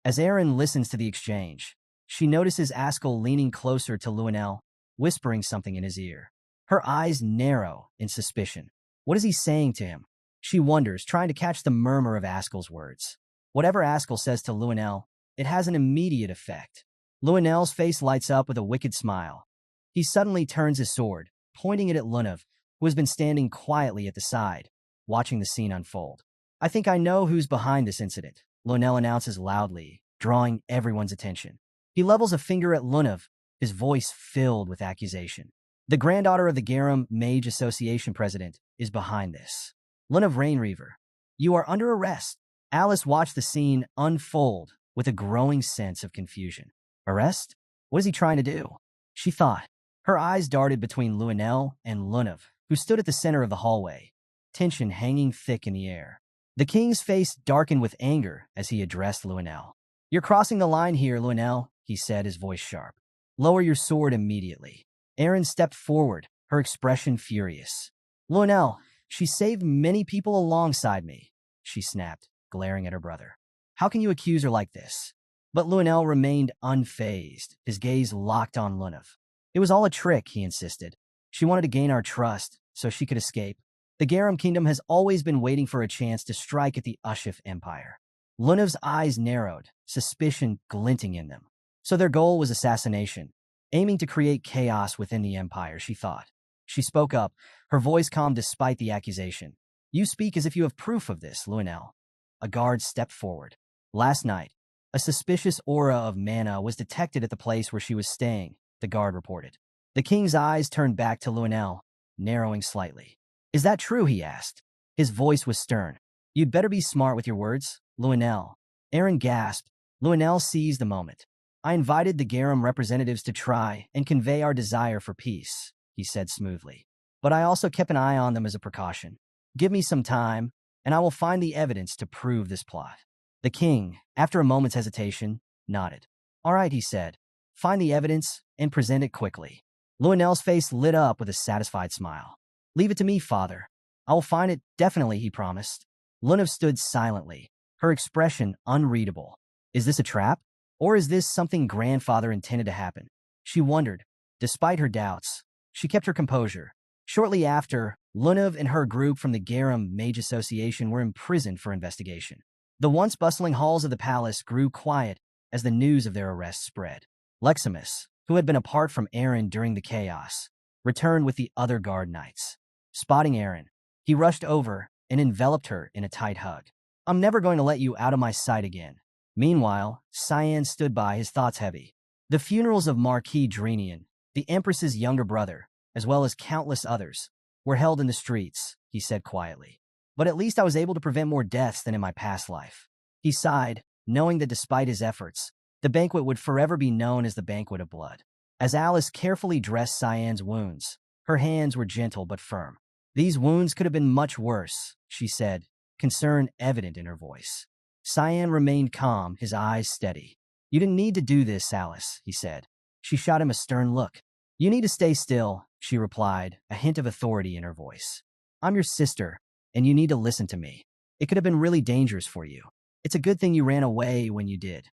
A: As Aaron listens to the exchange, she notices Ascal leaning closer to Lionel, whispering something in his ear. Her eyes narrow in suspicion. What is he saying to him? She wonders, trying to catch the murmur of Ascal's words. Whatever Ascal says to Lionel, it has an immediate effect. Lionel's face lights up with a wicked smile. He suddenly turns his sword, pointing it at Lunav, who has been standing quietly at the side, watching the scene unfold. "I think I know who's behind this incident," Lionel announces loudly, drawing everyone's attention. He levels a finger at Lunav, his voice filled with accusation. "The granddaughter of the Garum Mage Association president is behind this. Lunav Rainreaver, you are under arrest." Alice watched the scene unfold with a growing sense of confusion. Arrest? What is he trying to do? She thought. Her eyes darted between Lionel and Lunav, who stood at the center of the hallway, tension hanging thick in the air. The king's face darkened with anger as he addressed Lionel. "You're crossing the line here, Lionel," he said, his voice sharp. "Lower your sword immediately." Aaron stepped forward, her expression furious. "Lionel, she saved many people alongside me," she snapped, glaring at her brother. "How can you accuse her like this?" But Lionel remained unfazed, his gaze locked on Lunav. "It was all a trick," he insisted. "She wanted to gain our trust, so she could escape. The Garum Kingdom has always been waiting for a chance to strike at the Ushif Empire." Lunav's eyes narrowed, suspicion glinting in them. So their goal was assassination, aiming to create chaos within the Empire, she thought. She spoke up, her voice calm despite the accusation. "You speak as if you have proof of this, Lionel." A guard stepped forward. "Last night, a suspicious aura of mana was detected at the place where she was staying," the guard reported. The king's eyes turned back to Lionel, narrowing slightly. "Is that true?" he asked. His voice was stern. "You'd better be smart with your words, Lionel." Aaron gasped. Lionel seized the moment. "I invited the Garum representatives to try and convey our desire for peace," he said smoothly. "But I also kept an eye on them as a precaution. Give me some time, and I will find the evidence to prove this plot." The king, after a moment's hesitation, nodded. "All right," he said. "Find the evidence and present it quickly." Lionel's face lit up with a satisfied smile. "Leave it to me, father. I will find it, definitely," he promised. Lunav stood silently, her expression unreadable. Is this a trap? Or is this something grandfather intended to happen? She wondered. Despite her doubts, she kept her composure. Shortly after, Lunav and her group from the Garum Mage Association were imprisoned for investigation. The once bustling halls of the palace grew quiet as the news of their arrest spread. Leximus, who had been apart from Aaron during the chaos, returned with the other guard knights. Spotting Aaron, he rushed over and enveloped her in a tight hug. "I'm never going to let you out of my sight again." Meanwhile, Cyan stood by, his thoughts heavy. The funerals of Marquis Drenian, the Empress's younger brother, as well as countless others, were held in the streets, he said quietly. "But at least I was able to prevent more deaths than in my past life." He sighed, knowing that despite his efforts, the banquet would forever be known as the Banquet of Blood. As Alice carefully dressed Cyan's wounds, her hands were gentle but firm. "These wounds could have been much worse," she said, concern evident in her voice. Cyan remained calm, his eyes steady. "You didn't need to do this, Alice," he said. She shot him a stern look. "You need to stay still," she replied, a hint of authority in her voice. "I'm your sister, and you need to listen to me. It could have been really dangerous for you. It's a good thing you ran away when you did."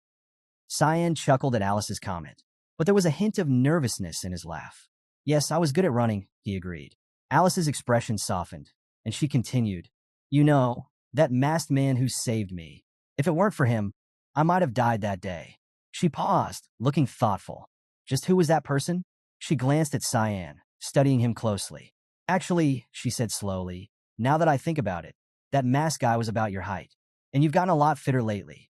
A: Cyan chuckled at Alice's comment, but there was a hint of nervousness in his laugh. "Yes, I was good at running," he agreed. Alice's expression softened, and she continued, "You know, that masked man who saved me. If it weren't for him, I might have died that day." She paused, looking thoughtful. "Just who was that person?" She glanced at Cyan, studying him closely. "Actually," she said slowly, "now that I think about it, that masked guy was about your height. And you've gotten a lot fitter lately."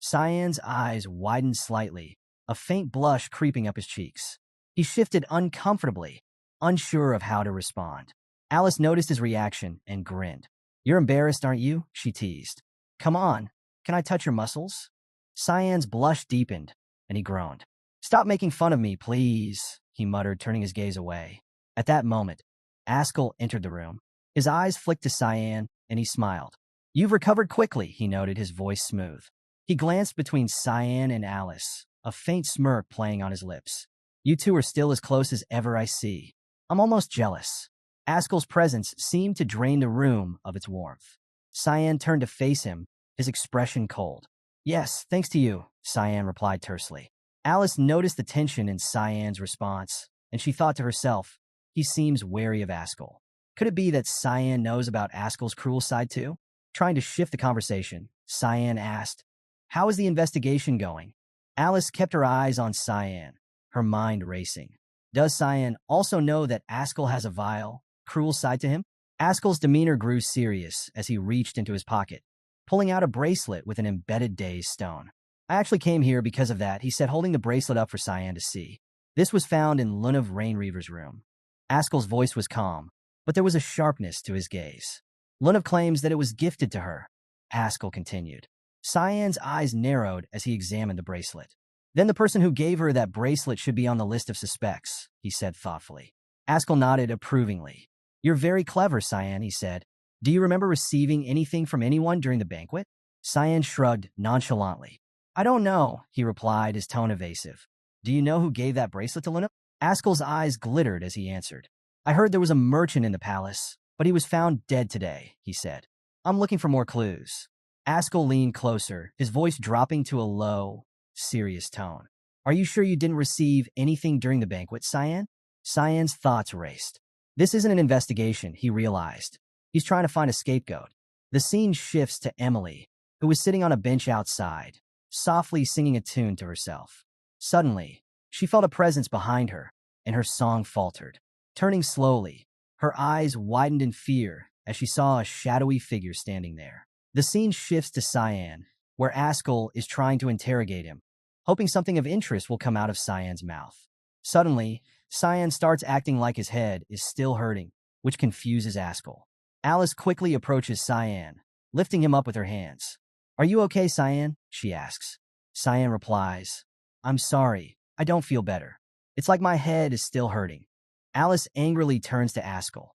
A: Cyan's eyes widened slightly, a faint blush creeping up his cheeks. He shifted uncomfortably, unsure of how to respond. Alice noticed his reaction and grinned. "You're embarrassed, aren't you?" she teased. "Come on, can I touch your muscles?" Cyan's blush deepened, and he groaned. "Stop making fun of me, please," he muttered, turning his gaze away. At that moment, Ascal entered the room. His eyes flicked to Cyan, and he smiled. "You've recovered quickly," he noted, his voice smooth. He glanced between Cyan and Alice, a faint smirk playing on his lips. "You two are still as close as ever, I see. I'm almost jealous." Ascal's presence seemed to drain the room of its warmth. Cyan turned to face him, his expression cold. "Yes, thanks to you," Cyan replied tersely. Alice noticed the tension in Cyan's response, and she thought to herself, he seems wary of Ascal. Could it be that Cyan knows about Ascal's cruel side too? Trying to shift the conversation, Cyan asked, "How is the investigation going?" Alice kept her eyes on Cyan, her mind racing. Does Cyan also know that Ascal has a vile, cruel side to him? Ascal's demeanor grew serious as he reached into his pocket, pulling out a bracelet with an embedded day's stone. "I actually came here because of that," he said, holding the bracelet up for Cyan to see. "This was found in Lunav Rainreaver's room." Ascal's voice was calm, but there was a sharpness to his gaze. "Lunav claims that it was gifted to her," Ascal continued. Cyan's eyes narrowed as he examined the bracelet. "Then the person who gave her that bracelet should be on the list of suspects," he said thoughtfully. Ascal nodded approvingly. "You're very clever, Cyan," he said. "Do you remember receiving anything from anyone during the banquet?" Cyan shrugged nonchalantly. "I don't know," he replied, his tone evasive. "Do you know who gave that bracelet to Luna?" Ascal's eyes glittered as he answered. "I heard there was a merchant in the palace, but he was found dead today," he said. "I'm looking for more clues." Ascal leaned closer, his voice dropping to a low, serious tone. "Are you sure you didn't receive anything during the banquet, Cyan?" Cyan's thoughts raced. This isn't an investigation, he realized. He's trying to find a scapegoat. The scene shifts to Emily, who was sitting on a bench outside, softly singing a tune to herself. Suddenly, she felt a presence behind her, and her song faltered. Turning slowly, her eyes widened in fear as she saw a shadowy figure standing there. The scene shifts to Cyan, where Ascal is trying to interrogate him, hoping something of interest will come out of Cyan's mouth. Suddenly, Cyan starts acting like his head is still hurting, which confuses Ascal. Alice quickly approaches Cyan, lifting him up with her hands. "Are you okay, Cyan?" she asks. Cyan replies, "I'm sorry, I don't feel better. It's like my head is still hurting." Alice angrily turns to Ascal.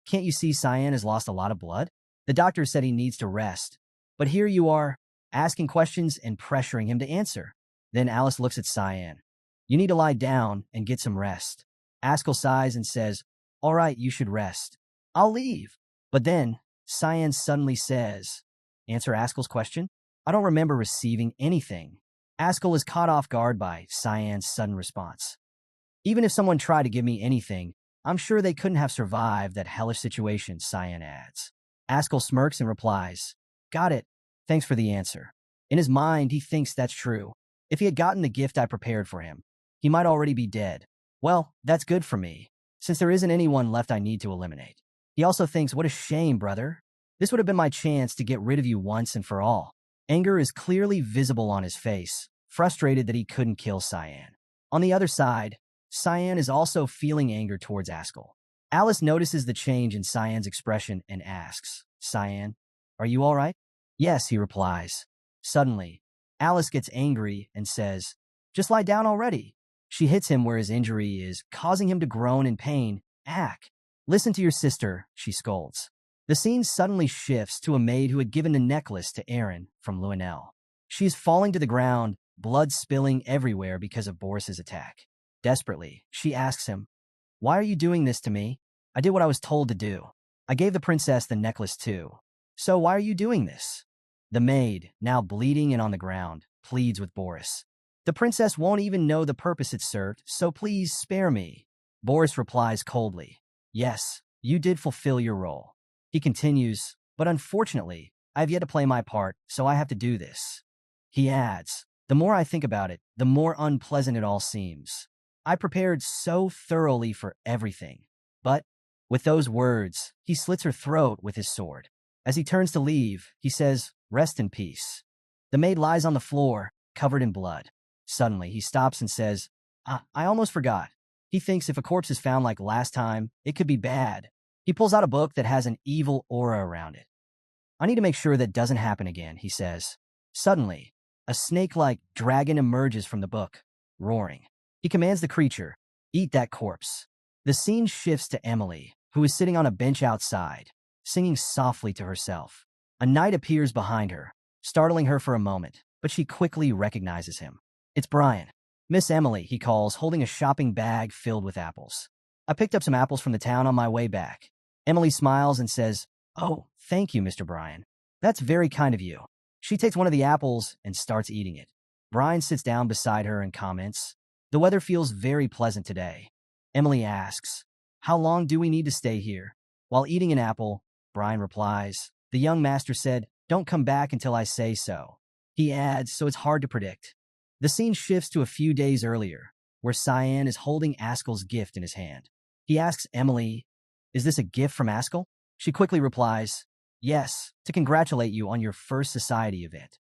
A: "Can't you see Cyan has lost a lot of blood? The doctor said he needs to rest. But here you are, asking questions and pressuring him to answer." Then Alice looks at Cyan. "You need to lie down and get some rest." Ascal sighs and says, "All right, you should rest. I'll leave." But then, Cyan suddenly says, "Answer Ascal's question?" "I don't remember receiving anything." Ascal is caught off guard by Cyan's sudden response. "Even if someone tried to give me anything, I'm sure they couldn't have survived that hellish situation," Cyan adds. Ascal smirks and replies, "Got it. Thanks for the answer." In his mind, he thinks that's true. If he had gotten the gift I prepared for him, he might already be dead. Well, that's good for me, since there isn't anyone left I need to eliminate. He also thinks, "What a shame, brother. This would have been my chance to get rid of you once and for all." Anger is clearly visible on his face, frustrated that he couldn't kill Cyan. On the other side, Cyan is also feeling anger towards Ascal. Alice notices the change in Cyan's expression and asks, "Cyan, are you all right?" "Yes," he replies. Suddenly, Alice gets angry and says, "Just lie down already." She hits him where his injury is, causing him to groan in pain. "Ack, listen to your sister," she scolds. The scene suddenly shifts to a maid who had given the necklace to Aaron from Luenel. She is falling to the ground, blood spilling everywhere because of Boris's attack. Desperately, she asks him, "Why are you doing this to me? I did what I was told to do. I gave the princess the necklace too. So why are you doing this?" The maid, now bleeding and on the ground, pleads with Boris. "The princess won't even know the purpose it served, so please spare me." Boris replies coldly, "Yes, you did fulfill your role." He continues, "But unfortunately, I have yet to play my part, so I have to do this." He adds, "The more I think about it, the more unpleasant it all seems. I prepared so thoroughly for everything." But, with those words, he slits her throat with his sword. As he turns to leave, he says, "Rest in peace." The maid lies on the floor, covered in blood. Suddenly, he stops and says, I almost forgot. He thinks if a corpse is found like last time, it could be bad. He pulls out a book that has an evil aura around it. I need to make sure that doesn't happen again, he says. Suddenly, a snake-like dragon emerges from the book, roaring. He commands the creature, eat that corpse. The scene shifts to Emily, who is sitting on a bench outside, singing softly to herself. A knight appears behind her, startling her for a moment, but she quickly recognizes him. It's Brian. Miss Emily, he calls, holding a shopping bag filled with apples. I picked up some apples from the town on my way back. Emily smiles and says, Oh, thank you, Mr. Brian. That's very kind of you. She takes one of the apples and starts eating it. Brian sits down beside her and comments, The weather feels very pleasant today. Emily asks, How long do we need to stay here? While eating an apple, Brian replies, The young master said, Don't come back until I say so. He adds, So it's hard to predict. The scene shifts to a few days earlier, where Cyan is holding Ascal's gift in his hand. He asks Emily, Is this a gift from Ascal? She quickly replies, Yes, to congratulate you on your first society event.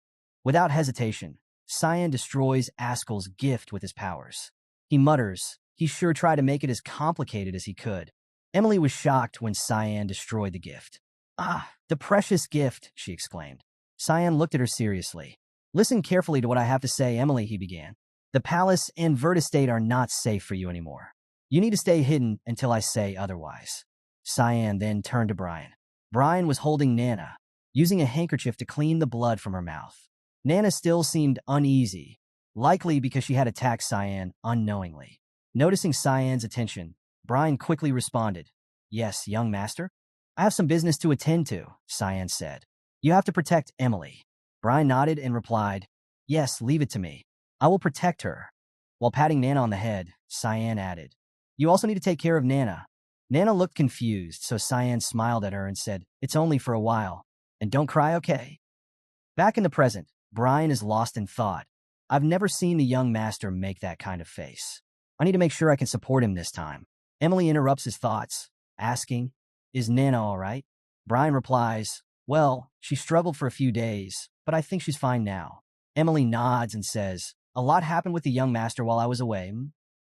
A: Without hesitation, Cyan destroys Ascal's gift with his powers. He mutters, He sure tried to make it as complicated as he could. Emily was shocked when Cyan destroyed the gift. The precious gift, she exclaimed. Cyan looked at her seriously. Listen carefully to what I have to say, Emily, he began. The palace and Vert Estate are not safe for you anymore. You need to stay hidden until I say otherwise. Cyan then turned to Brian. Brian was holding Nana, using a handkerchief to clean the blood from her mouth. Nana still seemed uneasy, likely because she had attacked Cyan unknowingly. Noticing Cyan's attention, Brian quickly responded, Yes, young master? I have some business to attend to, Cyan said. You have to protect Emily. Brian nodded and replied, Yes, leave it to me. I will protect her. While patting Nana on the head, Cyan added, You also need to take care of Nana. Nana looked confused, so Cyan smiled at her and said, It's only for a while. And don't cry, okay? Back in the present, Brian is lost in thought. I've never seen the young master make that kind of face. I need to make sure I can support him this time. Emily interrupts his thoughts, asking, Is Nana all right? Brian replies, Well, she struggled for a few days, but I think she's fine now. Emily nods and says, A lot happened with the young master while I was away.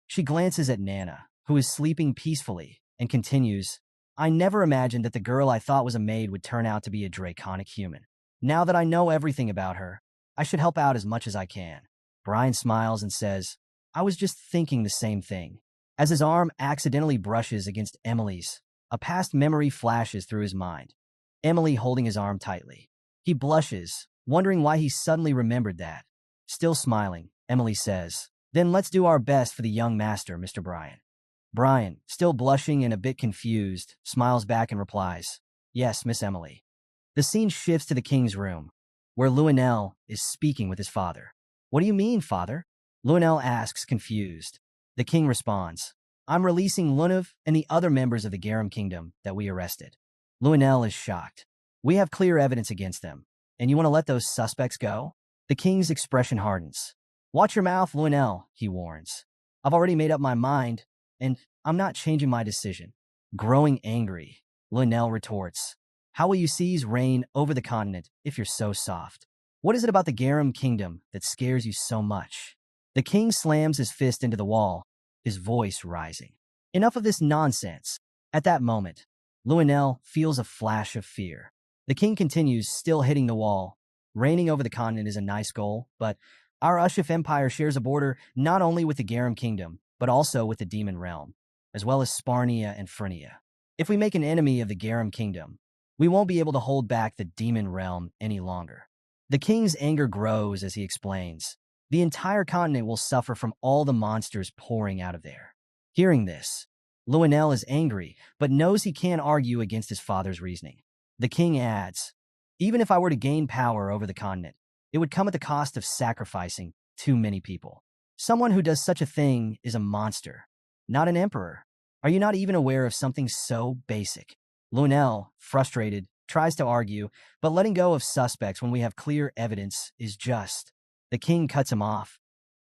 A: She glances at Nana, who is sleeping peacefully, and continues, I never imagined that the girl I thought was a maid would turn out to be a draconic human. Now that I know everything about her, I should help out as much as I can. Brian smiles and says, I was just thinking the same thing. As his arm accidentally brushes against Emily's, a past memory flashes through his mind. Emily holding his arm tightly. He blushes, wondering why he suddenly remembered that. Still smiling, Emily says, Then let's do our best for the young master, Mr. Brian. Brian, still blushing and a bit confused, smiles back and replies, Yes, Miss Emily. The scene shifts to the king's room, where Lionel is speaking with his father. What do you mean, father? Lionel asks, confused. The king responds, I'm releasing Lunev and the other members of the Garum Kingdom that we arrested. Lionel is shocked. We have clear evidence against them, and you want to let those suspects go? The king's expression hardens. Watch your mouth, Lionel, he warns. I've already made up my mind, and I'm not changing my decision. Growing angry, Lionel retorts, How will you seize reign over the continent if you're so soft? What is it about the Garum Kingdom that scares you so much? The king slams his fist into the wall, his voice rising. Enough of this nonsense. At that moment, Lionel feels a flash of fear. The king continues, still hitting the wall. Reigning over the continent is a nice goal, but our Ushif Empire shares a border not only with the Garum Kingdom, but also with the Demon Realm, as well as Sparnia and Phrynia. If we make an enemy of the Garum Kingdom, we won't be able to hold back the Demon Realm any longer. The king's anger grows as he explains. The entire continent will suffer from all the monsters pouring out of there. Hearing this, Lionel is angry, but knows he can't argue against his father's reasoning. The king adds, Even if I were to gain power over the continent, it would come at the cost of sacrificing too many people. Someone who does such a thing is a monster, not an emperor. Are you not even aware of something so basic? Lionel, frustrated, tries to argue, but letting go of suspects when we have clear evidence is just. The king cuts him off.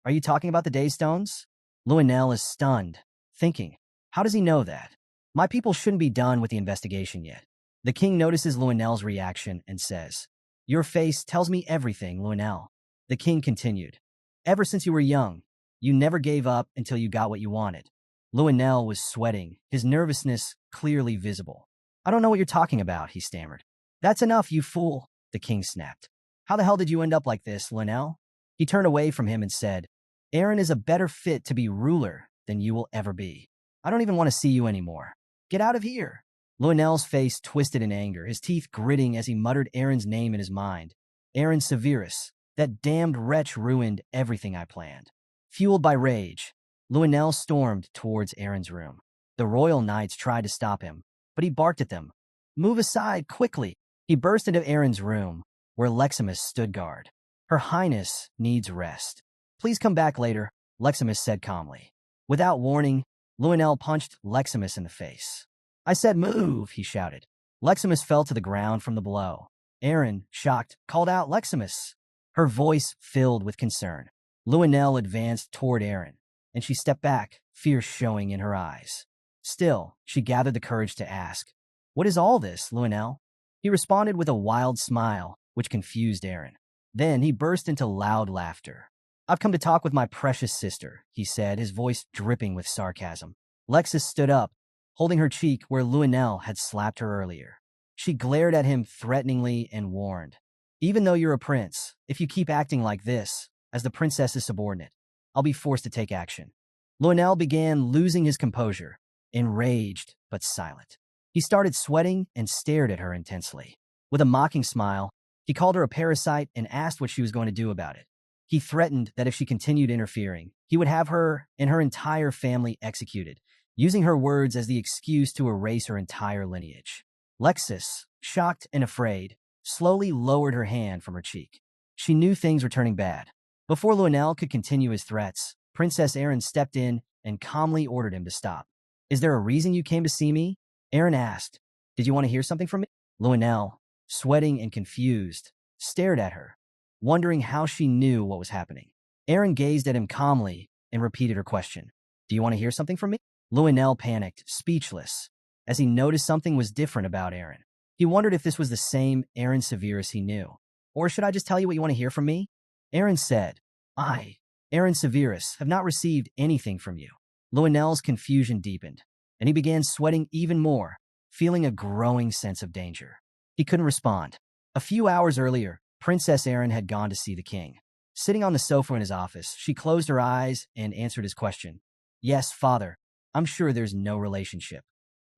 A: Are you talking about the Daystones? Lionel is stunned, thinking, How does he know that? My people shouldn't be done with the investigation yet. The king notices Lionel's reaction and says, Your face tells me everything, Luenel. The king continued. Ever since you were young, you never gave up until you got what you wanted. Luenel was sweating, his nervousness clearly visible. I don't know what you're talking about, he stammered. That's enough, you fool, the king snapped. How the hell did you end up like this, Luenel? He turned away from him and said, Aaron is a better fit to be ruler than you will ever be. I don't even want to see you anymore. Get out of here. Luenel's face twisted in anger, his teeth gritting as he muttered Aaron's name in his mind. Aaron Severus, that damned wretch ruined everything I planned. Fueled by rage, Luenel stormed towards Aaron's room. The royal knights tried to stop him, but he barked at them. Move aside, quickly. He burst into Aaron's room, where Leximus stood guard. Her Highness needs rest. Please come back later, Leximus said calmly. Without warning, Luenel punched Leximus in the face. I said move, he shouted. Leximus fell to the ground from the blow. Aaron, shocked, called out Leximus. Her voice filled with concern. Luenel advanced toward Aaron, and she stepped back, fear showing in her eyes. Still, she gathered the courage to ask, What is all this, Luenel? He responded with a wild smile, which confused Aaron. Then he burst into loud laughter. I've come to talk with my precious sister, he said, his voice dripping with sarcasm. Lexis stood up, holding her cheek where Luenel had slapped her earlier. She glared at him threateningly and warned, Even though you're a prince, if you keep acting like this, as the princess's subordinate, I'll be forced to take action. Luenel began losing his composure, enraged but silent. He started sweating and stared at her intensely. With a mocking smile, he called her a parasite and asked what she was going to do about it. He threatened that if she continued interfering, he would have her and her entire family executed, using her words as the excuse to erase her entire lineage. Lexis, shocked and afraid, slowly lowered her hand from her cheek. She knew things were turning bad. Before Luenel could continue his threats, Princess Aaron stepped in and calmly ordered him to stop. Is there a reason you came to see me? Aaron asked. Did you want to hear something from me? Luenel, sweating and confused, stared at her, wondering how she knew what was happening. Aaron gazed at him calmly and repeated her question. Do you want to hear something from me? Luenel panicked, speechless, as he noticed something was different about Aaron. He wondered if this was the same Aaron Severus he knew. Or should I just tell you what you want to hear from me? Aaron said, I, Aaron Severus, have not received anything from you. Luenel's confusion deepened, and he began sweating even more, feeling a growing sense of danger. He couldn't respond. A few hours earlier, Princess Aaron had gone to see the king. Sitting on the sofa in his office, she closed her eyes and answered his question. Yes, father, I'm sure there's no relationship.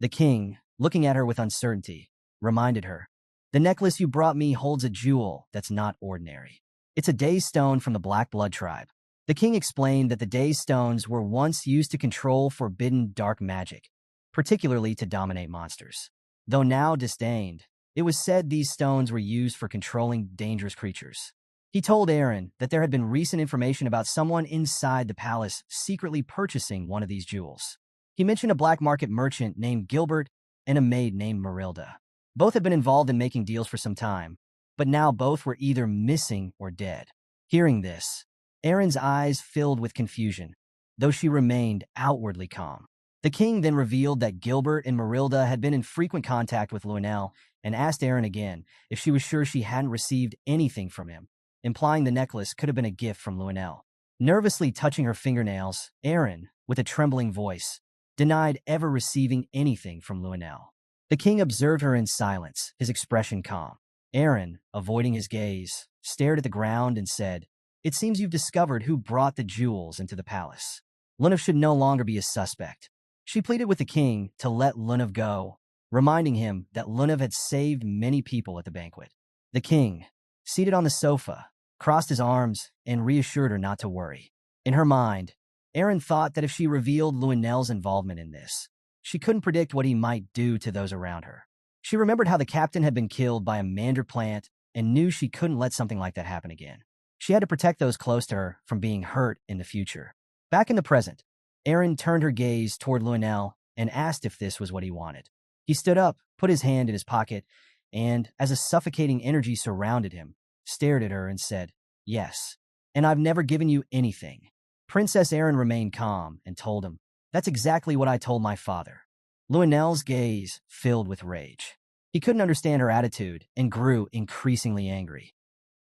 A: The king, looking at her with uncertainty, reminded her, The necklace you brought me holds a jewel that's not ordinary. It's a daze stone from the Black Blood tribe. The king explained that the daze stones were once used to control forbidden dark magic, particularly to dominate monsters. Though now disdained, it was said these stones were used for controlling dangerous creatures. He told Aaron that there had been recent information about someone inside the palace secretly purchasing one of these jewels. He mentioned a black market merchant named Gilbert and a maid named Marilda. Both had been involved in making deals for some time, but now both were either missing or dead. Hearing this, Aaron's eyes filled with confusion, though she remained outwardly calm. The king then revealed that Gilbert and Marilda had been in frequent contact with Luenel and asked Aaron again if she was sure she hadn't received anything from him, implying the necklace could have been a gift from Luenel. Nervously touching her fingernails, Aaron, with a trembling voice, denied ever receiving anything from Luenel. The king observed her in silence, his expression calm. Aaron, avoiding his gaze, stared at the ground and said, It seems you've discovered who brought the jewels into the palace. Lunev should no longer be a suspect. She pleaded with the king to let Lunev go, reminding him that Lunev had saved many people at the banquet. The king, seated on the sofa, crossed his arms and reassured her not to worry. In her mind, Aaron thought that if she revealed Luenel's involvement in this, she couldn't predict what he might do to those around her. She remembered how the captain had been killed by a mandarin plant and knew she couldn't let something like that happen again. She had to protect those close to her from being hurt in the future. Back in the present, Aaron turned her gaze toward Luenel and asked if this was what he wanted. He stood up, put his hand in his pocket, and, as a suffocating energy surrounded him, stared at her and said, Yes, and I've never given you anything. Princess Aaron remained calm and told him, That's exactly what I told my father. Luenel's gaze filled with rage. He couldn't understand her attitude and grew increasingly angry.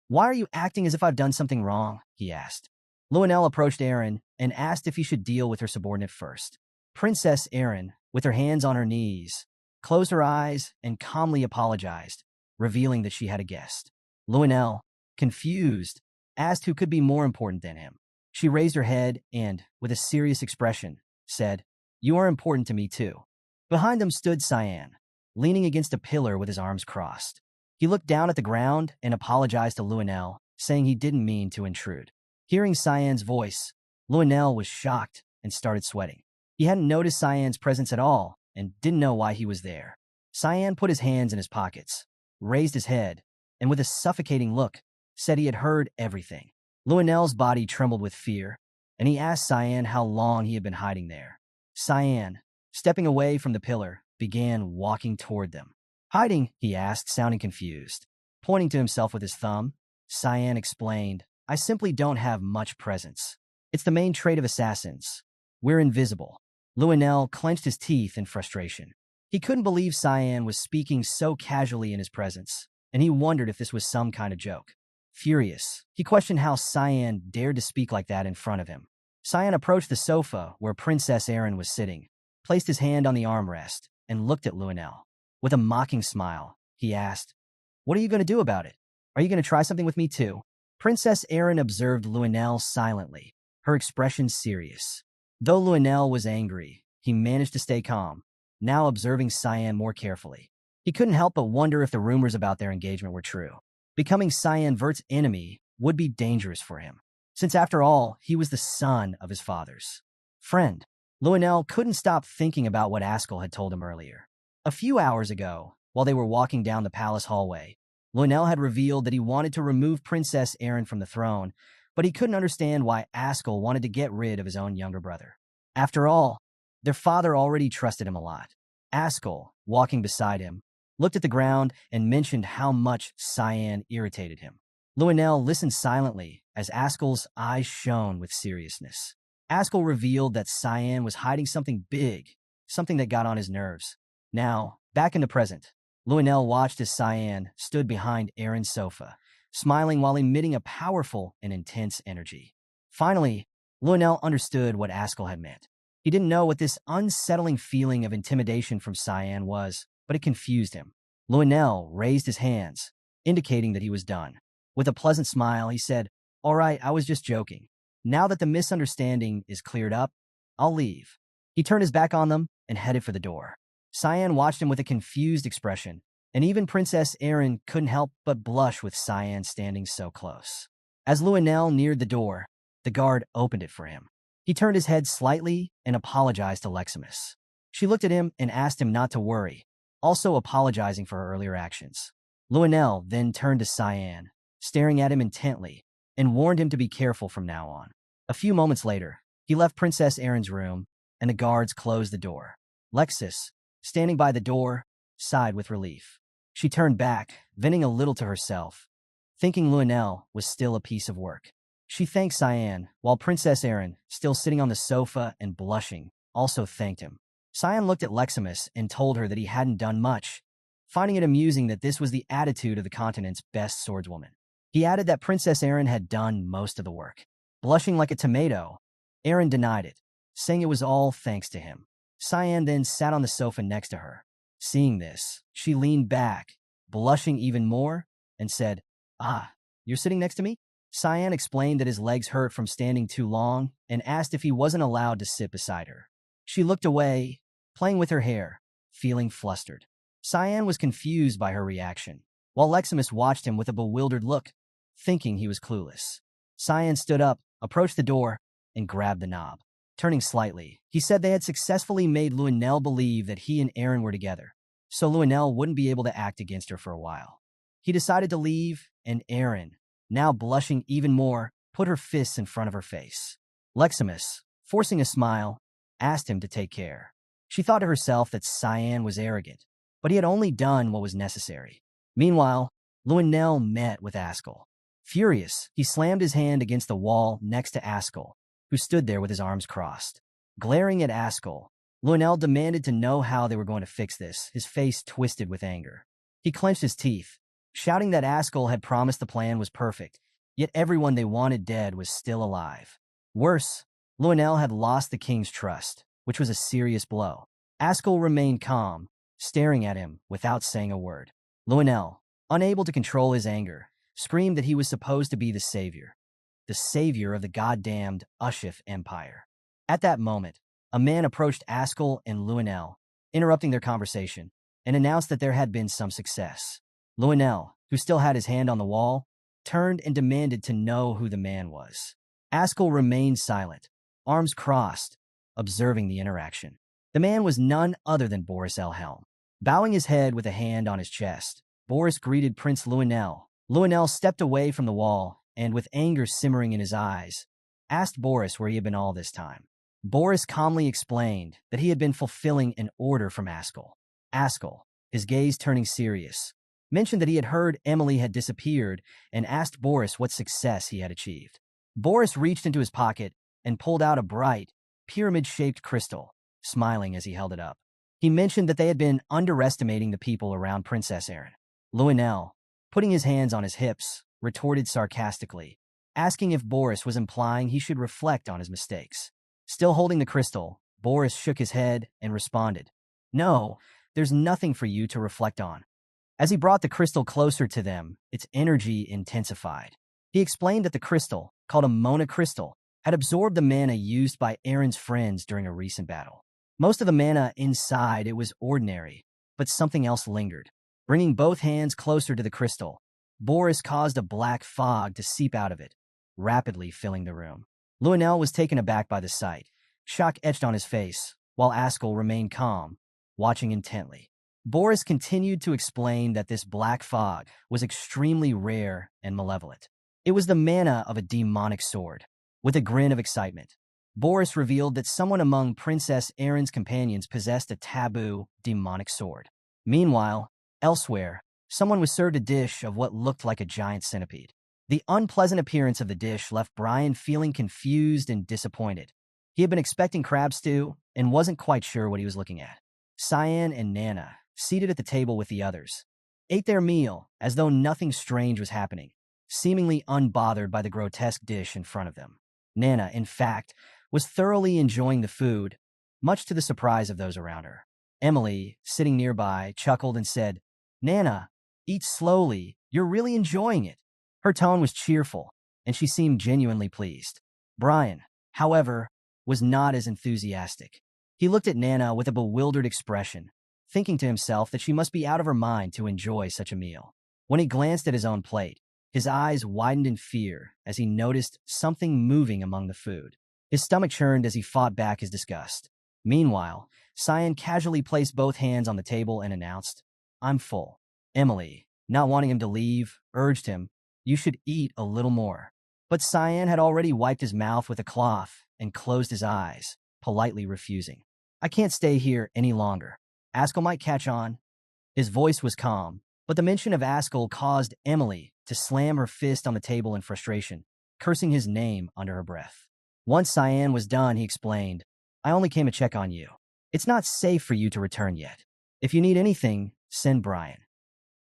A: "Why are you acting as if I've done something wrong?" he asked. Luenell approached Aaron and asked if he should deal with her subordinate first. Princess Aaron, with her hands on her knees, closed her eyes and calmly apologized, revealing that she had a guest. Luenell, confused, asked who could be more important than him. She raised her head and, with a serious expression, said, "You are important to me too." Behind them stood Cyan, leaning against a pillar with his arms crossed. He looked down at the ground and apologized to Luenell, saying he didn't mean to intrude. Hearing Cyan's voice, Luenell was shocked and started sweating. He hadn't noticed Cyan's presence at all and didn't know why he was there. Cyan put his hands in his pockets, raised his head, and with a suffocating look, said he had heard everything. Luenell's body trembled with fear, and he asked Cyan how long he had been hiding there. Cyan, stepping away from the pillar, began walking toward them. "Hiding?" he asked, sounding confused. Pointing to himself with his thumb, Cyan explained, "I simply don't have much presence. It's the main trait of assassins. We're invisible." Luenell clenched his teeth in frustration. He couldn't believe Cyan was speaking so casually in his presence, and he wondered if this was some kind of joke. Furious, he questioned how Cyan dared to speak like that in front of him. Cyan approached the sofa where Princess Aaron was sitting, placed his hand on the armrest, and looked at Luenell. With a mocking smile, he asked, "What are you going to do about it? Are you going to try something with me too?" Princess Aaron observed Luenell silently, her expression serious. Though Luenell was angry, he managed to stay calm, now observing Cyan more carefully. He couldn't help but wonder if the rumors about their engagement were true. Becoming Cyan Vert's enemy would be dangerous for him, since after all, he was the son of his father's friend. Luenell couldn't stop thinking about what Ascal had told him earlier. A few hours ago, while they were walking down the palace hallway, Luenell had revealed that he wanted to remove Princess Aaron from the throne, but he couldn't understand why Ascal wanted to get rid of his own younger brother. After all, their father already trusted him a lot. Ascal, walking beside him, looked at the ground and mentioned how much Cyan irritated him. Luenell listened silently as Ascal's eyes shone with seriousness. Ascal revealed that Cyan was hiding something big, something that got on his nerves. Now, back in the present, Luenell watched as Cyan stood behind Aaron's sofa, smiling while emitting a powerful and intense energy. Finally, Luenell understood what Ascal had meant. He didn't know what this unsettling feeling of intimidation from Cyan was, but it confused him. Luenell raised his hands, indicating that he was done. With a pleasant smile, he said, "All right, I was just joking. Now that the misunderstanding is cleared up, I'll leave." He turned his back on them and headed for the door. Cyan watched him with a confused expression, and even Princess Aaron couldn't help but blush with Cyan standing so close. As Luenell neared the door, the guard opened it for him. He turned his head slightly and apologized to Leximus. She looked at him and asked him not to worry, also apologizing for her earlier actions. Luenell then turned to Cyan, staring at him intently, and warned him to be careful from now on. A few moments later, he left Princess Aaron's room, and the guards closed the door. Lexis, standing by the door, sighed with relief. She turned back, venting a little to herself, thinking Luenell was still a piece of work. She thanked Cyan, while Princess Aaron, still sitting on the sofa and blushing, also thanked him. Cyan looked at Leximus and told her that he hadn't done much, finding it amusing that this was the attitude of the continent's best swordswoman. He added that Princess Aaron had done most of the work. Blushing like a tomato, Aaron denied it, saying it was all thanks to him. Cyan then sat on the sofa next to her. Seeing this, she leaned back, blushing even more, and said, "Ah, you're sitting next to me?" Cyan explained that his legs hurt from standing too long and asked if he wasn't allowed to sit beside her. She looked away, playing with her hair, feeling flustered. Cyan was confused by her reaction, while Leximus watched him with a bewildered look, thinking he was clueless. Cyan stood up, approached the door, and grabbed the knob. Turning slightly, he said they had successfully made Luenell believe that he and Aaron were together, so Luenell wouldn't be able to act against her for a while. He decided to leave, and Aaron, now blushing even more, put her fists in front of her face. Leximus, forcing a smile, asked him to take care. She thought to herself that Cyan was arrogant, but he had only done what was necessary. Meanwhile, Luenell met with Ascal. Furious, he slammed his hand against the wall next to Ascal, who stood there with his arms crossed. Glaring at Ascal, Luenell demanded to know how they were going to fix this, his face twisted with anger. He clenched his teeth, shouting that Ascal had promised the plan was perfect, yet everyone they wanted dead was still alive. Worse, Luenel had lost the king's trust, which was a serious blow. Ascal remained calm, staring at him without saying a word. Luenel, unable to control his anger, screamed that he was supposed to be the savior of the goddamned Ushif Empire. At that moment, a man approached Ascal and Luenel, interrupting their conversation, and announced that there had been some success. Luenel, who still had his hand on the wall, turned and demanded to know who the man was. Ascal remained silent, arms crossed, observing the interaction. The man was none other than Boris Elhelm. Bowing his head with a hand on his chest, Boris greeted Prince Luenel. Luenel stepped away from the wall and, with anger simmering in his eyes, asked Boris where he had been all this time. Boris calmly explained that he had been fulfilling an order from Ascal. Ascal, his gaze turning serious, mentioned that he had heard Emily had disappeared and asked Boris what success he had achieved. Boris reached into his pocket and pulled out a bright, pyramid-shaped crystal, smiling as he held it up. He mentioned that they had been underestimating the people around Princess Erin. Luenel, putting his hands on his hips, retorted sarcastically, asking if Boris was implying he should reflect on his mistakes. Still holding the crystal, Boris shook his head and responded, "No, there's nothing for you to reflect on." As he brought the crystal closer to them, its energy intensified. He explained that the crystal, called a Mona crystal, had absorbed the mana used by Erin's friends during a recent battle. Most of the mana inside it was ordinary, but something else lingered. Bringing both hands closer to the crystal, Boris caused a black fog to seep out of it, rapidly filling the room. Luenel was taken aback by the sight, shock etched on his face, while Ascal remained calm, watching intently. Boris continued to explain that this black fog was extremely rare and malevolent. It was the mana of a demonic sword. With a grin of excitement, Boris revealed that someone among Princess Erin's companions possessed a taboo, demonic sword. Meanwhile, elsewhere, someone was served a dish of what looked like a giant centipede. The unpleasant appearance of the dish left Brian feeling confused and disappointed. He had been expecting crab stew and wasn't quite sure what he was looking at. Cyan and Nana, seated at the table with the others, ate their meal as though nothing strange was happening, seemingly unbothered by the grotesque dish in front of them. Nana, in fact, was thoroughly enjoying the food, much to the surprise of those around her. Emily, sitting nearby, chuckled and said, "Nana, eat slowly, you're really enjoying it." Her tone was cheerful, and she seemed genuinely pleased. Brian, however, was not as enthusiastic. He looked at Nana with a bewildered expression, thinking to himself that she must be out of her mind to enjoy such a meal. When he glanced at his own plate, his eyes widened in fear as he noticed something moving among the food. His stomach churned as he fought back his disgust. Meanwhile, Cyan casually placed both hands on the table and announced, "I'm full." Emily, not wanting him to leave, urged him, "You should eat a little more." But Cyan had already wiped his mouth with a cloth and closed his eyes, politely refusing. "I can't stay here any longer. Ascal might catch on." His voice was calm, but the mention of Ascal caused Emily to slam her fist on the table in frustration, cursing his name under her breath. Once Cyan was done, he explained, "I only came to check on you. It's not safe for you to return yet. If you need anything, send Brian."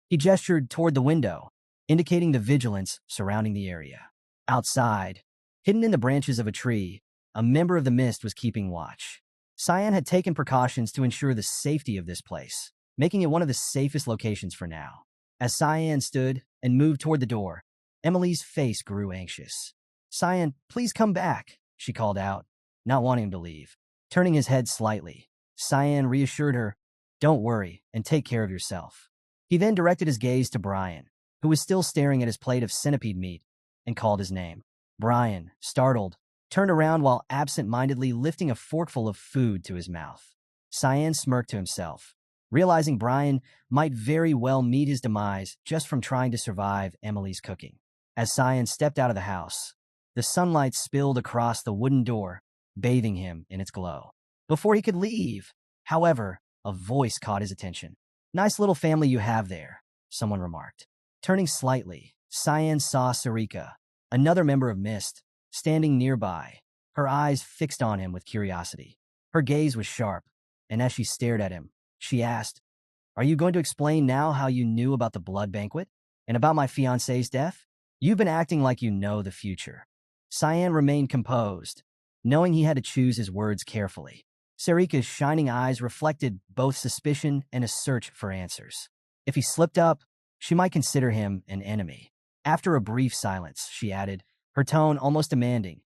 A: He gestured toward the window, indicating the vigilance surrounding the area. Outside, hidden in the branches of a tree, a member of the Mist was keeping watch. Cyan had taken precautions to ensure the safety of this place, making it one of the safest locations for now. As Cyan stood and moved toward the door, Emily's face grew anxious. "Cyan, please come back," she called out, not wanting him to leave. Turning his head slightly, Cyan reassured her, "Don't worry and take care of yourself." He then directed his gaze to Brian, who was still staring at his plate of centipede meat, and called his name. Brian, startled, turned around while absent-mindedly lifting a forkful of food to his mouth. Cyan smirked to himself, realizing Brian might very well meet his demise just from trying to survive Emily's cooking. As Cyan stepped out of the house, the sunlight spilled across the wooden door, bathing him in its glow. Before he could leave, however, a voice caught his attention. "Nice little family you have there," someone remarked. Turning slightly, Cyan saw Sarika, another member of Mist, standing nearby, her eyes fixed on him with curiosity. Her gaze was sharp, and as she stared at him, she asked, Are you going to explain now how you knew about the blood banquet and about my fiancé's death? You've been acting like you know the future. Cyan remained composed, knowing he had to choose his words carefully. Sarika's shining eyes reflected both suspicion and a search for answers. If he slipped up, she might consider him an enemy. After a brief silence, she added, her tone almost demanding,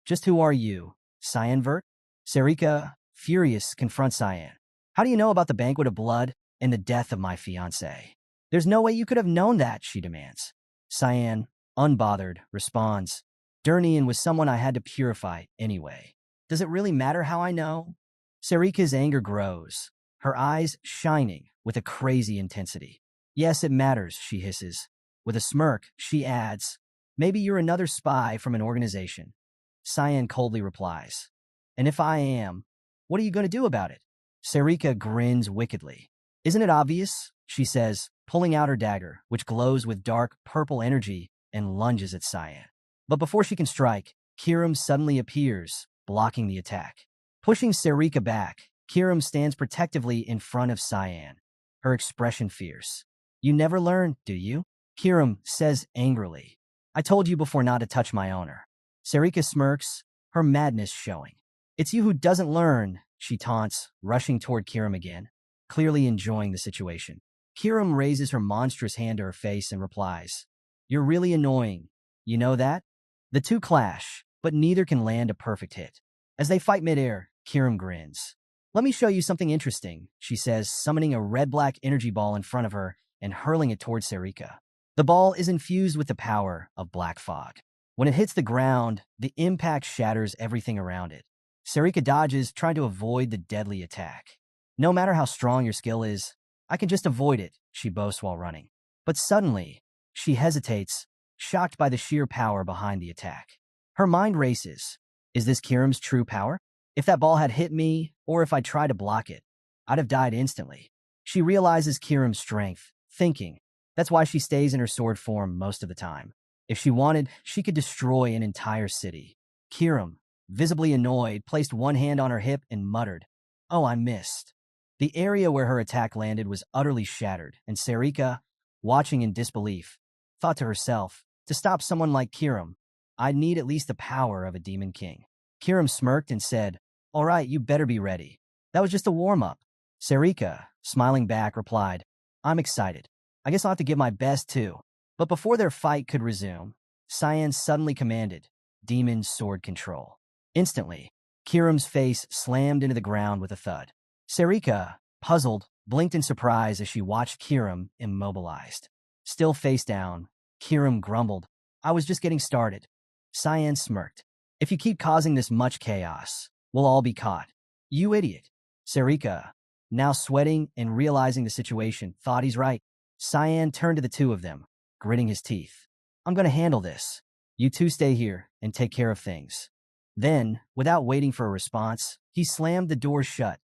A: "Just who are you, Cyanvert?" Sarika, furious, confronts Cyan. "How do you know about the banquet of blood and the death of my fiancé?" "There's no way you could have known that," she demands. Cyan, unbothered, responds, "Durnian was someone I had to purify anyway. Does it really matter how I know?" Sarika's anger grows, her eyes shining with a crazy intensity. "Yes, it matters," she hisses. With a smirk, she adds, "Maybe you're another spy from an organization." Cyan coldly replies, "And if I am, what are you going to do about it?" Sarika grins wickedly. "Isn't it obvious?" she says, pulling out her dagger, which glows with dark purple energy, and lunges at Cyan. But before she can strike, Kiram suddenly appears, blocking the attack. Pushing Sarika back, Kiram stands protectively in front of Cyan, her expression fierce. "You never learn, do you?" Kiram says angrily. "I told you before not to touch my owner." Sarika smirks, her madness showing. "It's you who doesn't learn," she taunts, rushing toward Kiram again, clearly enjoying the situation. Kiram raises her monstrous hand to her face and replies, "You're really annoying. You know that?" The two clash, but neither can land a perfect hit. As they fight midair, Kiram grins. "Let me show you something interesting," she says, summoning a red-black energy ball in front of her and hurling it towards Sarika. The ball is infused with the power of black fog. When it hits the ground, the impact shatters everything around it. Sarika dodges, trying to avoid the deadly attack. "No matter how strong your skill is, I can just avoid it," she boasts while running. But suddenly, she hesitates, shocked by the sheer power behind the attack. Her mind races. Is this Kiram's true power? If that ball had hit me, or if I tried to block it, I'd have died instantly. She realizes Kiram's strength, thinking, that's why she stays in her sword form most of the time. If she wanted, she could destroy an entire city. Kiram, visibly annoyed, placed one hand on her hip and muttered, "Oh, I missed." The area where her attack landed was utterly shattered, and Sarika, watching in disbelief, thought to herself, to stop someone like Kiram, I'd need at least the power of a demon king. Kiram smirked and said, "All right, you better be ready. That was just a warm-up." Sarika, smiling back, replied, "I'm excited. I guess I'll have to give my best too." But before their fight could resume, Cyan suddenly commanded, "Demon sword control." Instantly, Kiram's face slammed into the ground with a thud. Sarika, puzzled, blinked in surprise as she watched Kiram immobilized. Still face down, Kiram grumbled, "I was just getting started." Cyan smirked. "If you keep causing this much chaos, we'll all be caught." "You idiot." Sarika, now sweating and realizing the situation, thought he's right. Cyan turned to the two of them, gritting his teeth. "I'm going to handle this. You two stay here and take care of things." Then, without waiting for a response, he slammed the door shut,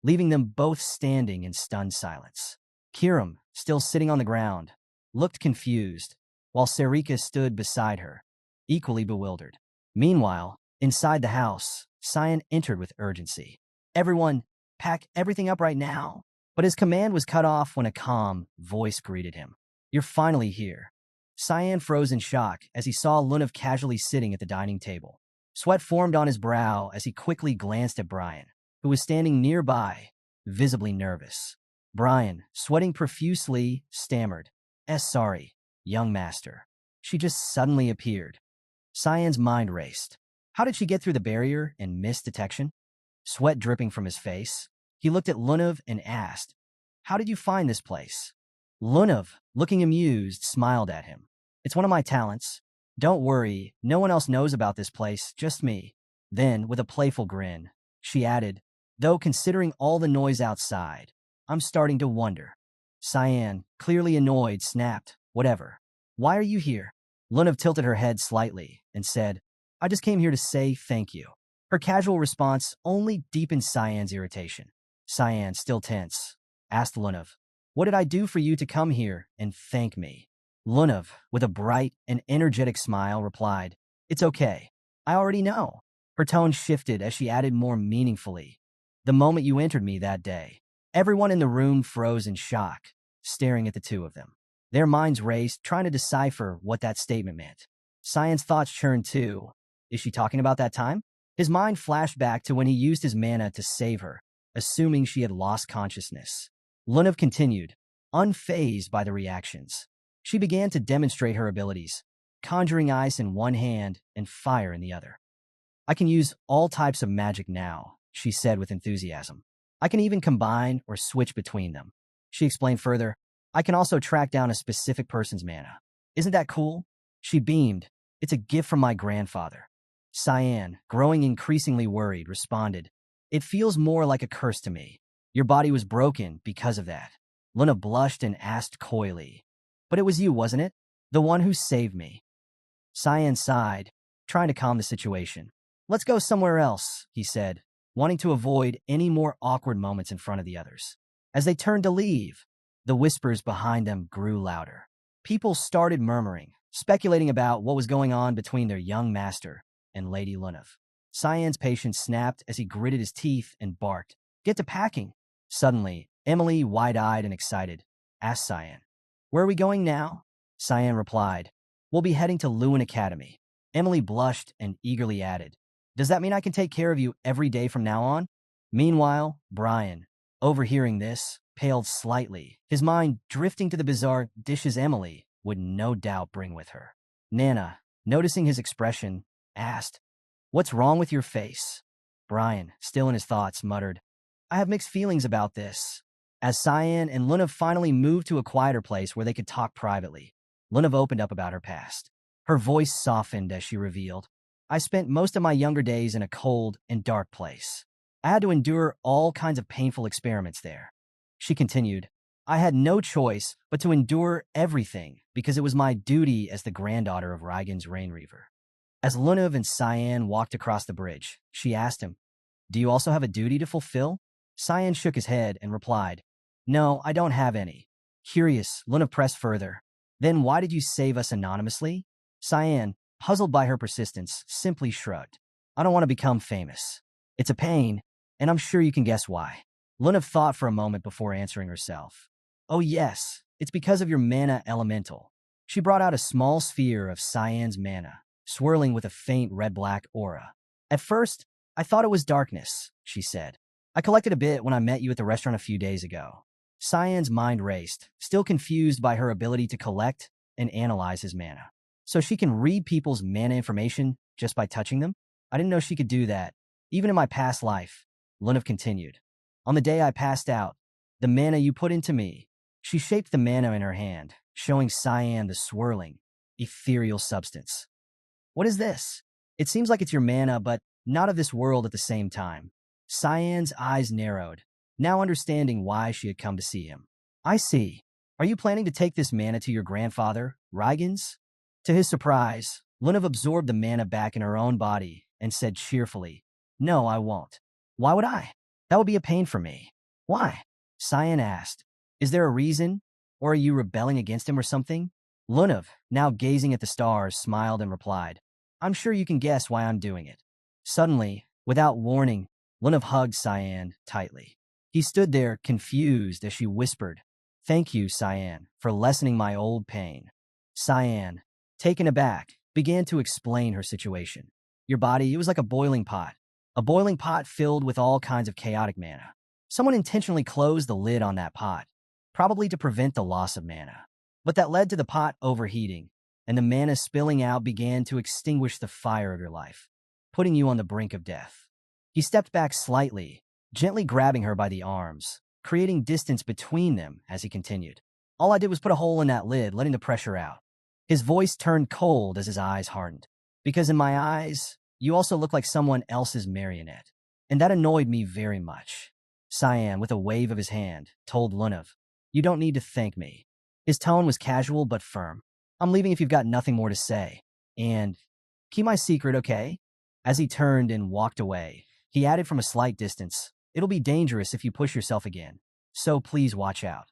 A: leaving them both standing in stunned silence. Kiram, still sitting on the ground, looked confused, while Sarika stood beside her, equally bewildered. Meanwhile, inside the house, Cyan entered with urgency. "Everyone, pack everything up right now." But his command was cut off when a calm voice greeted him. "You're finally here." Cyan froze in shock as he saw Lunav casually sitting at the dining table. Sweat formed on his brow as he quickly glanced at Brian, who was standing nearby, visibly nervous. Brian, sweating profusely, stammered, Sorry, young master." She just suddenly appeared. Cyan's mind raced. How did she get through the barrier and miss detection? Sweat dripping from his face, he looked at Lunav and asked, "How did you find this place?" Lunav, looking amused, smiled at him. "It's one of my talents. Don't worry, no one else knows about this place, just me." Then, with a playful grin, she added, "Though considering all the noise outside, I'm starting to wonder." Cyan, clearly annoyed, snapped, "Whatever. Why are you here?" Lunav tilted her head slightly and said, "I just came here to say thank you." Her casual response only deepened Cyan's irritation. Cyan, still tense, asked Lunav, "What did I do for you to come here and thank me?" Lunav, with a bright and energetic smile, replied, "It's okay. I already know." Her tone shifted as she added more meaningfully, "The moment you entered me that day, Everyone in the room froze in shock, staring at the two of them. Their minds raced, trying to decipher what that statement meant. Cyan's thoughts churned too. Is she talking about that time? His mind flashed back to when he used his mana to save her, assuming she had lost consciousness. Lunav continued, unfazed by the reactions. She began to demonstrate her abilities, conjuring ice in one hand and fire in the other. I can use all types of magic now, she said with enthusiasm. I can even combine or switch between them. She explained further, I can also track down a specific person's mana. Isn't that cool? She beamed. It's a gift from my grandfather. Cyan, growing increasingly worried, responded, it feels more like a curse to me. Your body was broken because of that. Luna blushed and asked coyly, but it was you, wasn't it? The one who saved me. Cyan sighed, trying to calm the situation. Let's go somewhere else, he said, wanting to avoid any more awkward moments in front of the others. As they turned to leave, the whispers behind them grew louder. People started murmuring, speculating about what was going on between their young master and Lady Lunav. Cyan's patience snapped as he gritted his teeth and barked, get to packing. Suddenly, Emily, wide-eyed and excited, asked Cyan, where are we going now? Cyan replied, we'll be heading to Lewin Academy. Emily blushed and eagerly added, does that mean I can take care of you every day from now on? Meanwhile, Brian, overhearing this, paled slightly, his mind drifting to the bizarre dishes Emily would no doubt bring with her. Nana, noticing his expression, asked, what's wrong with your face? Brian, still in his thoughts, muttered, I have mixed feelings about this. As Cyan and Lunav finally moved to a quieter place where they could talk privately, Lunav opened up about her past. Her voice softened as she revealed, I spent most of my younger days in a cold and dark place. I had to endure all kinds of painful experiments there. She continued, I had no choice but to endure everything because it was my duty as the granddaughter of Raigan's Rain Reaver. As Lunav and Cyan walked across the bridge, she asked him, do you also have a duty to fulfill? Cyan shook his head and replied, no, I don't have any. Curious, Lunav pressed further, then why did you save us anonymously? Cyan, puzzled by her persistence, simply shrugged. I don't want to become famous. It's a pain, and I'm sure you can guess why. Lunav thought for a moment before answering herself. Oh yes, it's because of your mana elemental. She brought out a small sphere of Cyan's mana, swirling with a faint red-black aura. At first, I thought it was darkness, she said. I collected a bit when I met you at the restaurant a few days ago. Cyan's mind raced, still confused by her ability to collect and analyze his mana. So she can read people's mana information just by touching them? I didn't know she could do that. Even in my past life, Lunav continued. On the day I passed out, the mana you put into me, she shaped the mana in her hand, showing Cyan the swirling, ethereal substance. What is this? It seems like it's your mana, but not of this world at the same time. Cyan's eyes narrowed, now understanding why she had come to see him. I see. Are you planning to take this mana to your grandfather, Raigan's? To his surprise, Lunav absorbed the mana back in her own body and said cheerfully, no, I won't. Why would I? That would be a pain for me. Why? Cyan asked. Is there a reason? Or are you rebelling against him or something? Lunav, now gazing at the stars, smiled and replied, I'm sure you can guess why I'm doing it. Suddenly, without warning, Lunav hugged Cyan tightly. He stood there, confused, as she whispered, thank you, Cyan, for lessening my old pain. Cyan, taken aback, began to explain her situation. Your body, it was like a boiling pot filled with all kinds of chaotic mana. Someone intentionally closed the lid on that pot, probably to prevent the loss of mana. But that led to the pot overheating, and the mana spilling out began to extinguish the fire of your life, putting you on the brink of death. He stepped back slightly, gently grabbing her by the arms, creating distance between them as he continued. All I did was put a hole in that lid, letting the pressure out. His voice turned cold as his eyes hardened. Because in my eyes, you also look like someone else's marionette. And that annoyed me very much. Cyan, with a wave of his hand, told Lunav, you don't need to thank me. His tone was casual but firm. I'm leaving if you've got nothing more to say. And keep my secret, okay? As he turned and walked away, he added from a slight distance, it'll be dangerous if you push yourself again. So please watch out.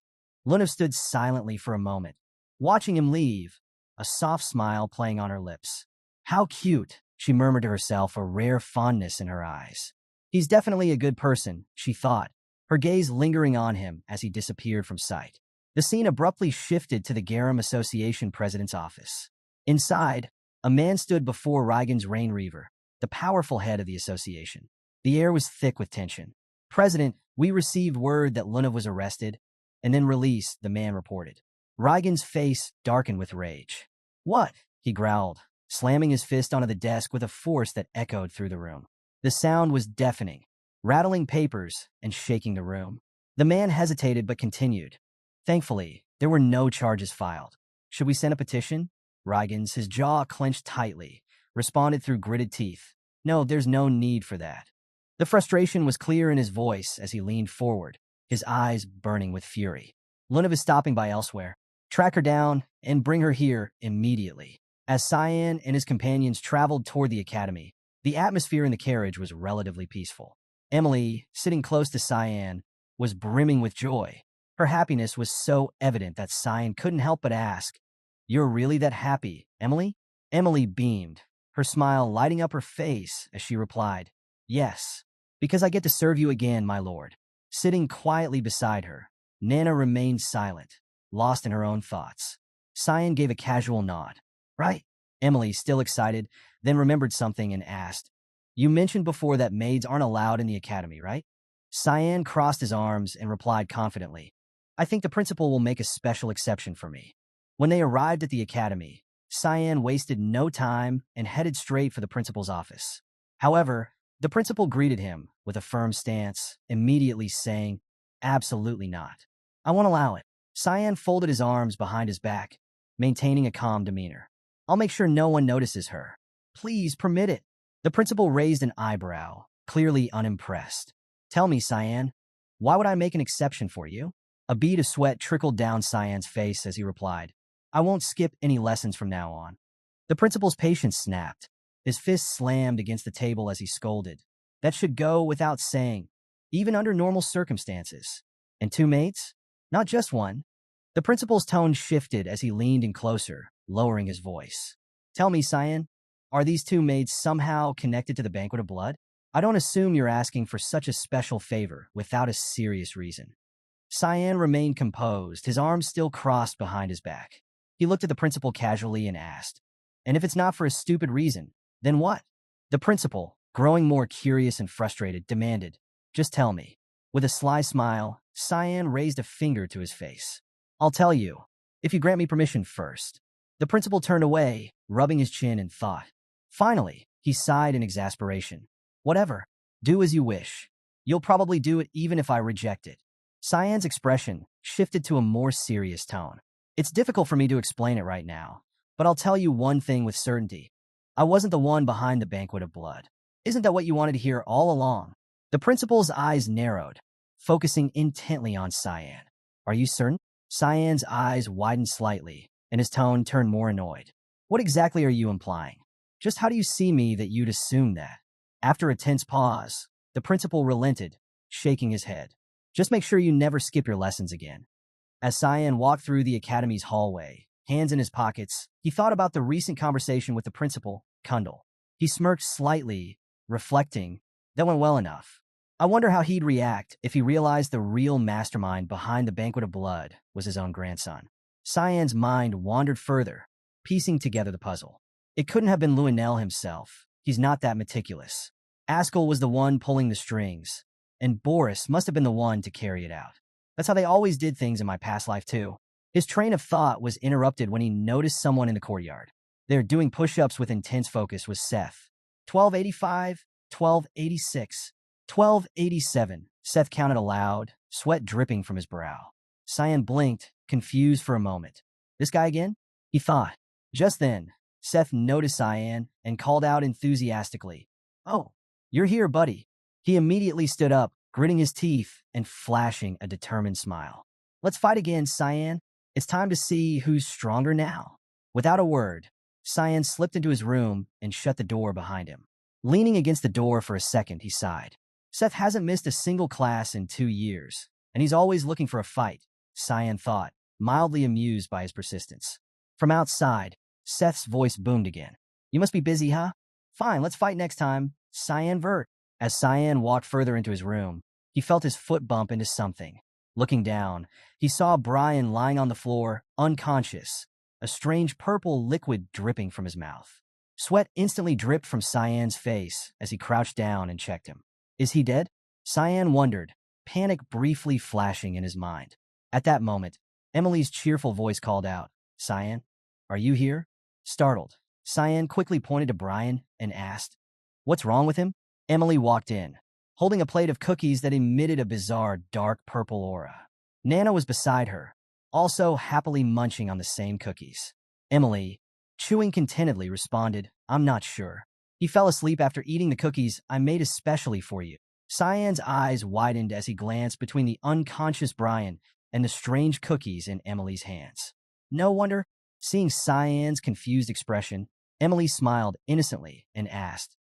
A: Lunav stood silently for a moment, watching him leave, a soft smile playing on her lips. How cute, she murmured to herself, a rare fondness in her eyes. He's definitely a good person, she thought, her gaze lingering on him as he disappeared from sight. The scene abruptly shifted to the Garum Association president's office. Inside, a man stood before Reigen's Rain Reaver, the powerful head of the association. The air was thick with tension. "President, we received word that Luna was arrested and then released," the man reported. Reigen's face darkened with rage. "What?" he growled, slamming his fist onto the desk with a force that echoed through the room. The sound was deafening, rattling papers and shaking the room. The man hesitated but continued. "Thankfully, there were no charges filed. Should we send a petition?" Reigens, his jaw clenched tightly, responded through gritted teeth. "No, there's no need for that." The frustration was clear in his voice as he leaned forward, his eyes burning with fury. "Luna is stopping by elsewhere. Track her down and bring her here immediately." As Cyan and his companions traveled toward the academy, the atmosphere in the carriage was relatively peaceful. Emily, sitting close to Cyan, was brimming with joy. Her happiness was so evident that Cyan couldn't help but ask, "You're really that happy, Emily?" Emily beamed, her smile lighting up her face as she replied, "Yes, because I get to serve you again, my lord." Sitting quietly beside her, Nana remained silent, lost in her own thoughts. Cyan gave a casual nod. "Right." Emily, still excited, then remembered something and asked, "You mentioned before that maids aren't allowed in the academy, right?" Cyan crossed his arms and replied confidently, "I think the principal will make a special exception for me." When they arrived at the academy, Cyan wasted no time and headed straight for the principal's office. However, the principal greeted him with a firm stance, immediately saying, "Absolutely not. I won't allow it." Cyan folded his arms behind his back, maintaining a calm demeanor. "I'll make sure no one notices her. Please permit it." The principal raised an eyebrow, clearly unimpressed. "Tell me, Cyan, why would I make an exception for you?" A bead of sweat trickled down Cyan's face as he replied, "I won't skip any lessons from now on." The principal's patience snapped. His fist slammed against the table as he scolded. "That should go without saying, even under normal circumstances. And two mates? Not just one." The principal's tone shifted as he leaned in closer, lowering his voice. "Tell me, Cyan, are these two maids somehow connected to the Banquet of Blood? I don't assume you're asking for such a special favor without a serious reason." Cyan remained composed, his arms still crossed behind his back. He looked at the principal casually and asked, "And if it's not for a stupid reason, then what?" The principal, growing more curious and frustrated, demanded, "Just tell me." With a sly smile, Cyan raised a finger to his face. "I'll tell you, if you grant me permission first." The principal turned away, rubbing his chin in thought. Finally, he sighed in exasperation. "Whatever. Do as you wish. You'll probably do it even if I reject it." Cyan's expression shifted to a more serious tone. "It's difficult for me to explain it right now, but I'll tell you one thing with certainty. I wasn't the one behind the Banquet of Blood. Isn't that what you wanted to hear all along?" The principal's eyes narrowed, focusing intently on Cyan. "Are you certain?" Cyan's eyes widened slightly, and his tone turned more annoyed. "What exactly are you implying? Just how do you see me that you'd assume that?" After a tense pause, the principal relented, shaking his head. "Just make sure you never skip your lessons again." As Cyan walked through the academy's hallway, hands in his pockets, he thought about the recent conversation with the principal, Kundal. He smirked slightly, reflecting, "That went well enough. I wonder how he'd react if he realized the real mastermind behind the Banquet of Blood was his own grandson." Cyan's mind wandered further, piecing together the puzzle. It couldn't have been Luenel himself. He's not that meticulous. Ascal was the one pulling the strings, and Boris must have been the one to carry it out. That's how they always did things in my past life, too. His train of thought was interrupted when he noticed someone in the courtyard. There, doing push-ups with intense focus, was Seth. 1285, 1286, 1287. Seth counted aloud, sweat dripping from his brow. Cyan blinked, confused for a moment. "This guy again?" he thought. Just then, Seth noticed Cyan and called out enthusiastically, "Oh, you're here, buddy." He immediately stood up, gritting his teeth and flashing a determined smile. "Let's fight again, Cyan. It's time to see who's stronger now." Without a word, Cyan slipped into his room and shut the door behind him. Leaning against the door for a second, he sighed. Seth hasn't missed a single class in 2 years, and he's always looking for a fight, Cyan thought, mildly amused by his persistence. From outside, Seth's voice boomed again. "You must be busy, huh? Fine, let's fight next time. Cyan Vert." As Cyan walked further into his room, He felt his foot bump into something. Looking down, he saw Brian lying on the floor, unconscious, a strange purple liquid dripping from his mouth. Sweat instantly dripped from Cyan's face as he crouched down and checked him. Is he dead? Cyan wondered, panic briefly flashing in his mind. At that moment, Emily's cheerful voice called out, Cyan, are you here? Startled, Cyan quickly pointed to Brian and asked, what's wrong with him? Emily walked in, holding a plate of cookies that emitted a bizarre dark purple aura. Nana was beside her, also happily munching on the same cookies. Emily, chewing contentedly, responded, I'm not sure. He fell asleep after eating the cookies I made especially for you. Cyan's eyes widened as he glanced between the unconscious Brian and the strange cookies in Emily's hands. No wonder, seeing Cyan's confused expression, Emily smiled innocently and asked,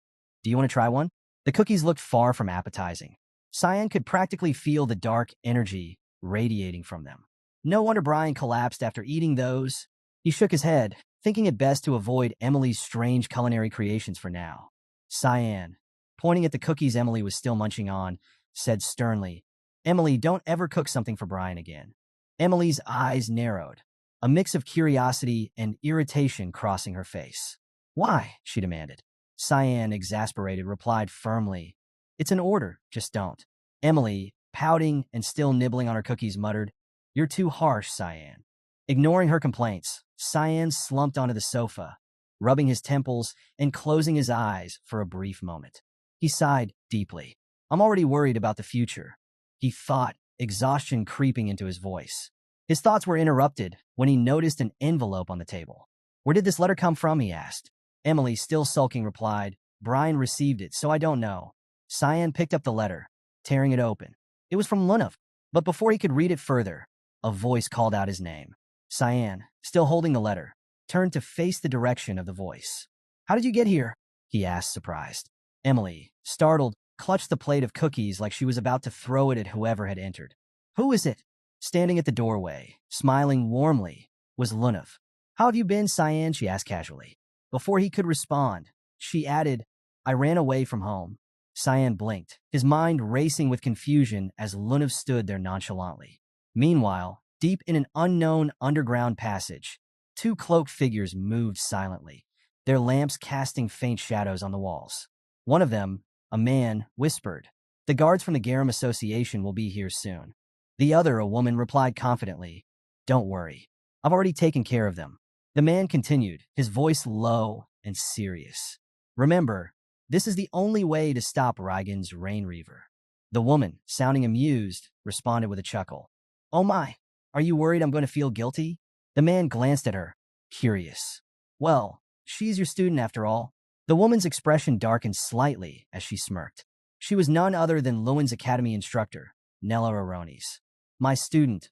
A: do you want to try one? The cookies looked far from appetizing. Cyan could practically feel the dark energy radiating from them. No wonder Brian collapsed after eating those. He shook his head, thinking it best to avoid Emily's strange culinary creations for now. Cyan, pointing at the cookies Emily was still munching on, said sternly, Emily, don't ever cook something for Brian again. Emily's eyes narrowed, a mix of curiosity and irritation crossing her face. Why? She demanded. Cyan, exasperated, replied firmly, it's an order, just don't. Emily, pouting and still nibbling on her cookies, muttered, you're too harsh, Cyan. Ignoring her complaints, Cyan slumped onto the sofa, rubbing his temples and closing his eyes for a brief moment. He sighed deeply. I'm already worried about the future, he thought, exhaustion creeping into his voice. His thoughts were interrupted when he noticed an envelope on the table. Where did this letter come from? He asked. Emily, still sulking, replied, Brian received it, so I don't know. Cyan picked up the letter, tearing it open. It was from Lunav, but before he could read it further, a voice called out his name. Cyan, still holding the letter, turned to face the direction of the voice. How did you get here? He asked, surprised. Emily, startled, clutched the plate of cookies like she was about to throw it at whoever had entered. Who is it? Standing at the doorway, smiling warmly, was Lunav. How have you been, Cyan? She asked casually. Before he could respond, she added, I ran away from home. Cyan blinked, his mind racing with confusion as Lunav stood there nonchalantly. Meanwhile, deep in an unknown underground passage, two cloaked figures moved silently, their lamps casting faint shadows on the walls. One of them, a man, whispered, the guards from the Garum Association will be here soon. The other, a woman, replied confidently, don't worry, I've already taken care of them. The man continued, his voice low and serious. Remember, this is the only way to stop Reigen's Rain Reaver. The woman, sounding amused, responded with a chuckle. Oh my, are you worried I'm going to feel guilty? The man glanced at her, curious. Well, she's your student after all. The woman's expression darkened slightly as she smirked. She was none other than Lewin's academy instructor, Nella Aronis. My student,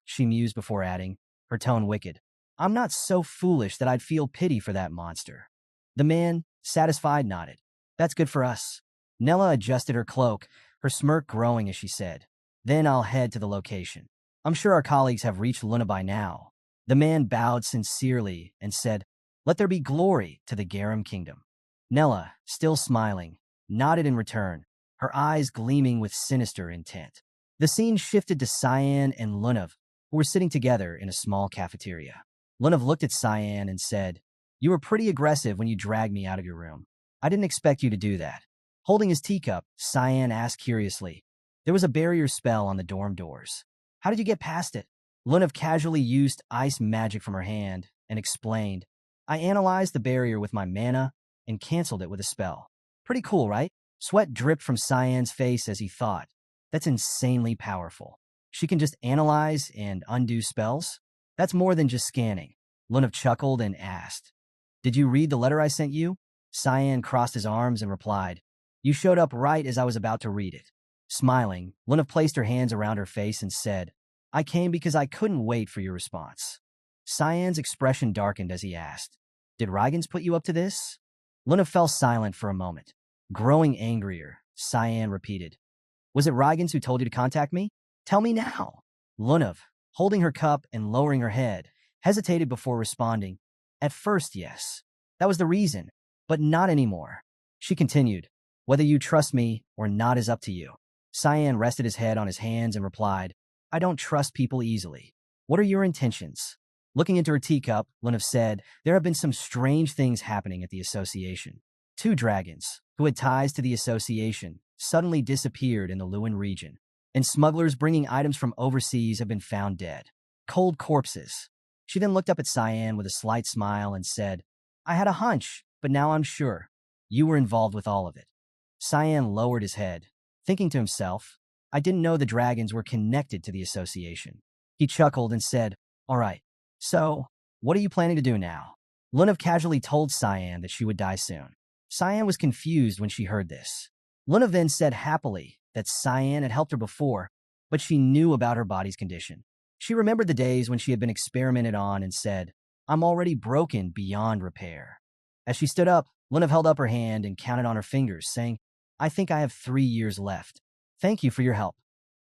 A: she mused before adding, her tone wicked. I'm not so foolish that I'd feel pity for that monster. The man, satisfied, nodded. That's good for us. Nella adjusted her cloak, her smirk growing as she said, then I'll head to the location. I'm sure our colleagues have reached Luna by now. The man bowed sincerely and said, let there be glory to the Garum Kingdom. Nella, still smiling, nodded in return, her eyes gleaming with sinister intent. The scene shifted to Cyan and Lunav, who were sitting together in a small cafeteria. Lunav looked at Cyan and said, you were pretty aggressive when you dragged me out of your room. I didn't expect you to do that. Holding his teacup, Cyan asked curiously, there was a barrier spell on the dorm doors. How did you get past it? Lunav casually used ice magic from her hand and explained, I analyzed the barrier with my mana and canceled it with a spell. Pretty cool, right? Sweat dripped from Cyan's face as he thought, that's insanely powerful. She can just analyze and undo spells? That's more than just scanning. Lunav chuckled and asked, did you read the letter I sent you? Cyan crossed his arms and replied, you showed up right as I was about to read it. Smiling, Lunav placed her hands around her face and said, I came because I couldn't wait for your response. Cyan's expression darkened as he asked, did Reigens put you up to this? Lunav fell silent for a moment. Growing angrier, Cyan repeated, was it Reigens who told you to contact me? Tell me now. Lunav, holding her cup and lowering her head, hesitated before responding. At first, yes. That was the reason, but not anymore. She continued, whether you trust me or not is up to you. Cyan rested his head on his hands and replied, I don't trust people easily. What are your intentions? Looking into her teacup, Lunav said, there have been some strange things happening at the association. 2 dragons, who had ties to the association, suddenly disappeared in the Lewin region, and smugglers bringing items from overseas have been found dead. Cold corpses. She then looked up at Cyan with a slight smile and said, I had a hunch, but now I'm sure. You were involved with all of it. Cyan lowered his head, thinking to himself, I didn't know the dragons were connected to the association. He chuckled and said, all right, so, what are you planning to do now? Lunav casually told Cyan that she would die soon. Cyan was confused when she heard this. Lunav then said happily that Cyan had helped her before, but she knew about her body's condition. She remembered the days when she had been experimented on and said, I'm already broken beyond repair. As she stood up, Lunav held up her hand and counted on her fingers, saying, I think I have 3 years left. Thank you for your help.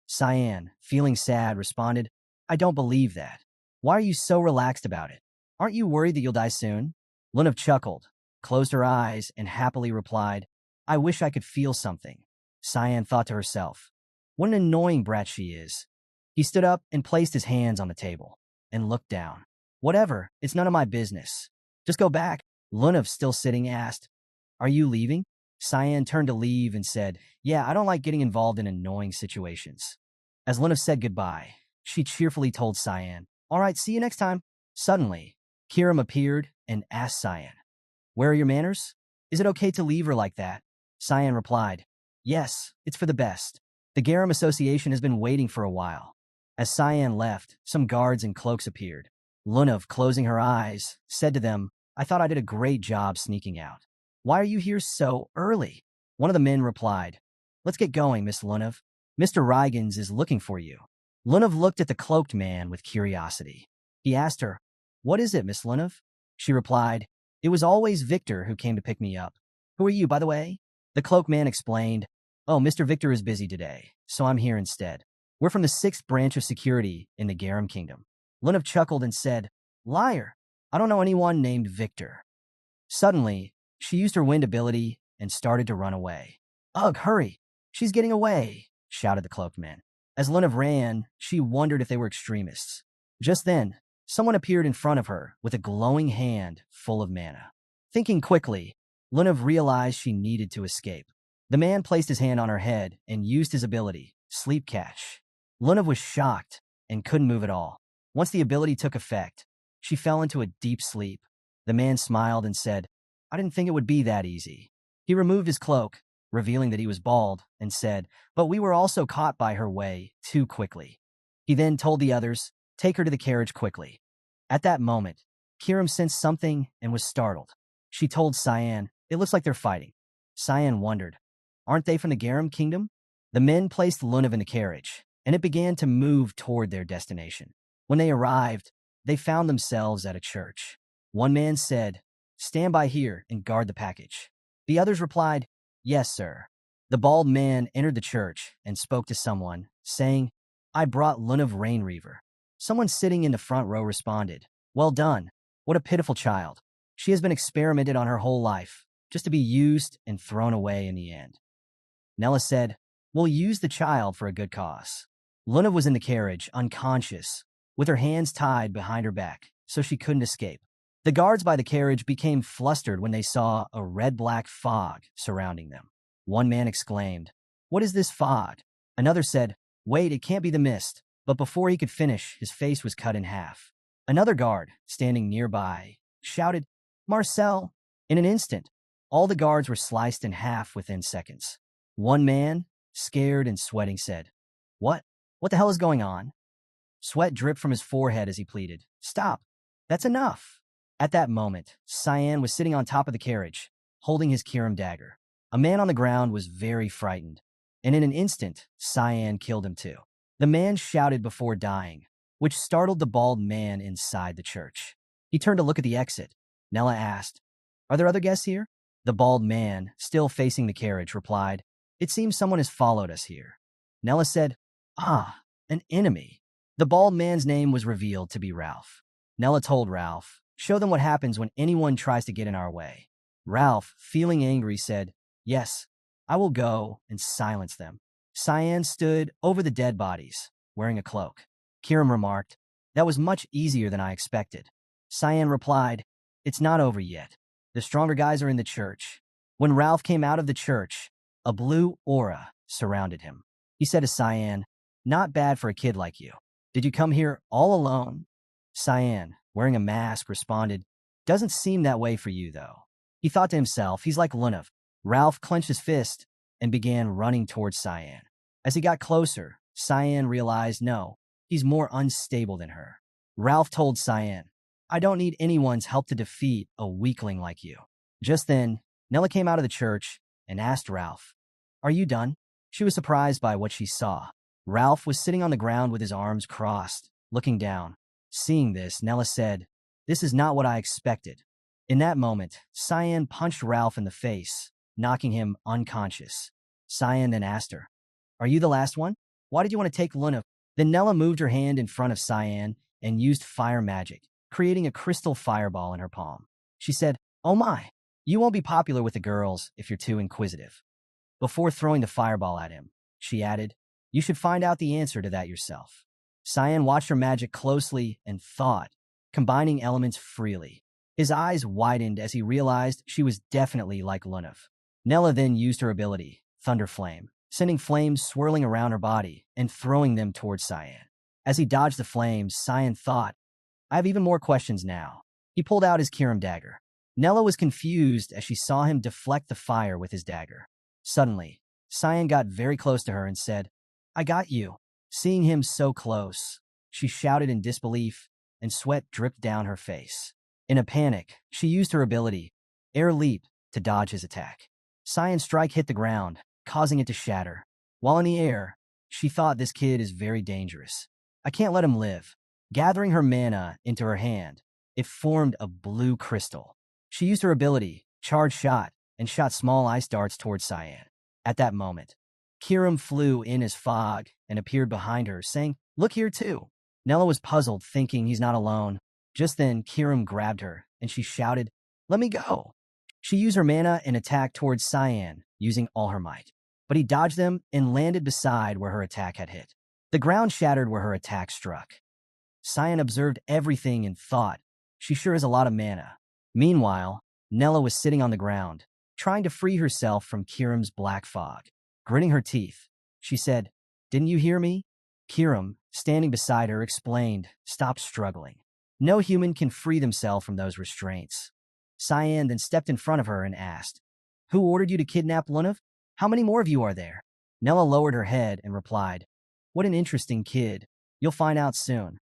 A: Cyan, feeling sad, responded, I don't believe that. Why are you so relaxed about it? Aren't you worried that you'll die soon? Lunav chuckled, closed her eyes, and happily replied, I wish I could feel something. Cyan thought to herself, what an annoying brat she is. He stood up and placed his hands on the table and looked down. Whatever, it's none of my business. Just go back. Lunav, still sitting, asked, Are you leaving? Cyan turned to leave and said, Yeah, I don't like getting involved in annoying situations. As Lunav said goodbye, she cheerfully told Cyan, All right, see you next time. Suddenly, Kiram appeared and asked Cyan, Where are your manners? Is it okay to leave her like that? Cyan replied, Yes, it's for the best. The Garam Association has been waiting for a while. As Cyan left, some guards in cloaks appeared. Lunav, closing her eyes, said to them, I thought I did a great job sneaking out. Why are you here so early? One of the men replied, Let's get going, Miss Lunav. Mr. Rygans is looking for you. Lunav looked at the cloaked man with curiosity. He asked her, What is it, Miss Lunav? She replied, It was always Victor who came to pick me up. Who are you, by the way? The cloaked man explained, Oh, Mr. Victor is busy today, so I'm here instead. We're from the 6th branch of security in the Garam Kingdom. Lunav chuckled and said, Liar, I don't know anyone named Victor. Suddenly, she used her wind ability and started to run away. Ugh, hurry! She's getting away, shouted the cloaked man. As Lunav ran, she wondered if they were extremists. Just then, someone appeared in front of her with a glowing hand full of mana. Thinking quickly, Lunav realized she needed to escape. The man placed his hand on her head and used his ability, Sleep Catch. Lunav was shocked and couldn't move at all. Once the ability took effect, she fell into a deep sleep. The man smiled and said, I didn't think it would be that easy. He removed his cloak, revealing that he was bald, and said, But we were also caught by her way too quickly. He then told the others, Take her to the carriage quickly. At that moment, Kiram sensed something and was startled. She told Cyan, It looks like they're fighting. Cyan wondered, Aren't they from the Garam Kingdom? The men placed Lunav in the carriage, and it began to move toward their destination. When they arrived, they found themselves at a church. One man said, Stand by here and guard the package. The others replied, Yes, sir. The bald man entered the church and spoke to someone, saying, I brought Lunav Rainreaver. Someone sitting in the front row responded, Well done. What a pitiful child. She has been experimented on her whole life, just to be used and thrown away in the end. Nella said, We'll use the child for a good cause. Lunav was in the carriage, unconscious, with her hands tied behind her back, so she couldn't escape. The guards by the carriage became flustered when they saw a red-black fog surrounding them. One man exclaimed, What is this fog? Another said, Wait, it can't be the mist. But before he could finish, his face was cut in half. Another guard, standing nearby, shouted, Marcel! In an instant, all the guards were sliced in half within seconds. One man, scared and sweating, said, What? What the hell is going on? Sweat dripped from his forehead as he pleaded, Stop! That's enough! At that moment, Cyan was sitting on top of the carriage, holding his Kiram dagger. A man on the ground was very frightened, and in an instant, Cyan killed him too. The man shouted before dying, which startled the bald man inside the church. He turned to look at the exit. Nella asked, Are there other guests here? The bald man, still facing the carriage, replied, It seems someone has followed us here. Nella said, Ah, an enemy. The bald man's name was revealed to be Ralph. Nella told Ralph, Show them what happens when anyone tries to get in our way. Ralph, feeling angry, said, Yes, I will go and silence them. Cyan stood over the dead bodies, wearing a cloak. Kirim remarked, "That was much easier than I expected." Cyan replied, "It's not over yet. The stronger guys are in the church." When Ralph came out of the church, a blue aura surrounded him. He said to Cyan, "Not bad for a kid like you. Did you come here all alone?" Cyan, wearing a mask, responded, "Doesn't seem that way for you, though." He thought to himself, he's like Lunav. Ralph clenched his fist and began running towards Cyan. As he got closer, Cyan realized, no, he's more unstable than her. Ralph told Cyan, "I don't need anyone's help to defeat a weakling like you." Just then, Nella came out of the church and asked Ralph, "Are you done?" She was surprised by what she saw. Ralph was sitting on the ground with his arms crossed, looking down. Seeing this, Nella said, "This is not what I expected." In that moment, Cyan punched Ralph in the face, knocking him unconscious. Cyan then asked her, "Are you the last one? Why did you want to take Luna?" Then Nella moved her hand in front of Cyan and used fire magic, creating a crystal fireball in her palm. She said, "Oh my, you won't be popular with the girls if you're too inquisitive." Before throwing the fireball at him, she added, "You should find out the answer to that yourself." Cyan watched her magic closely and thought, combining elements freely. His eyes widened as he realized she was definitely like Lunav. Nella then used her ability, Thunder Flame, sending flames swirling around her body and throwing them towards Cyan. As he dodged the flames, Cyan thought, "I have even more questions now." He pulled out his Kirim dagger. Nella was confused as she saw him deflect the fire with his dagger. Suddenly, Cyan got very close to her and said, "I got you." Seeing him so close, she shouted in disbelief, and sweat dripped down her face. In a panic, she used her ability, Air Leap, to dodge his attack. Cyan's strike hit the ground, causing it to shatter. While in the air, she thought, "This kid is very dangerous. I can't let him live." Gathering her mana into her hand, it formed a blue crystal. She used her ability, Charge Shot, and shot small ice darts towards Cyan. At that moment, Kirim flew in as fog and appeared behind her, saying, "Look here too." Nella was puzzled, thinking he's not alone. Just then, Kirim grabbed her, and she shouted, "Let me go." She used her mana and attacked towards Cyan, using all her might. But he dodged them and landed beside where her attack had hit. The ground shattered where her attack struck. Cyan observed everything and thought, "She sure has a lot of mana." Meanwhile, Nella was sitting on the ground, trying to free herself from Kirim's black fog. Gritting her teeth, she said, "Didn't you hear me?" Kirim, standing beside her, explained, "Stop struggling. No human can free themselves from those restraints." Cyan then stepped in front of her and asked, "Who ordered you to kidnap Lunav? How many more of you are there?" Nella lowered her head and replied, "What an interesting kid. You'll find out soon."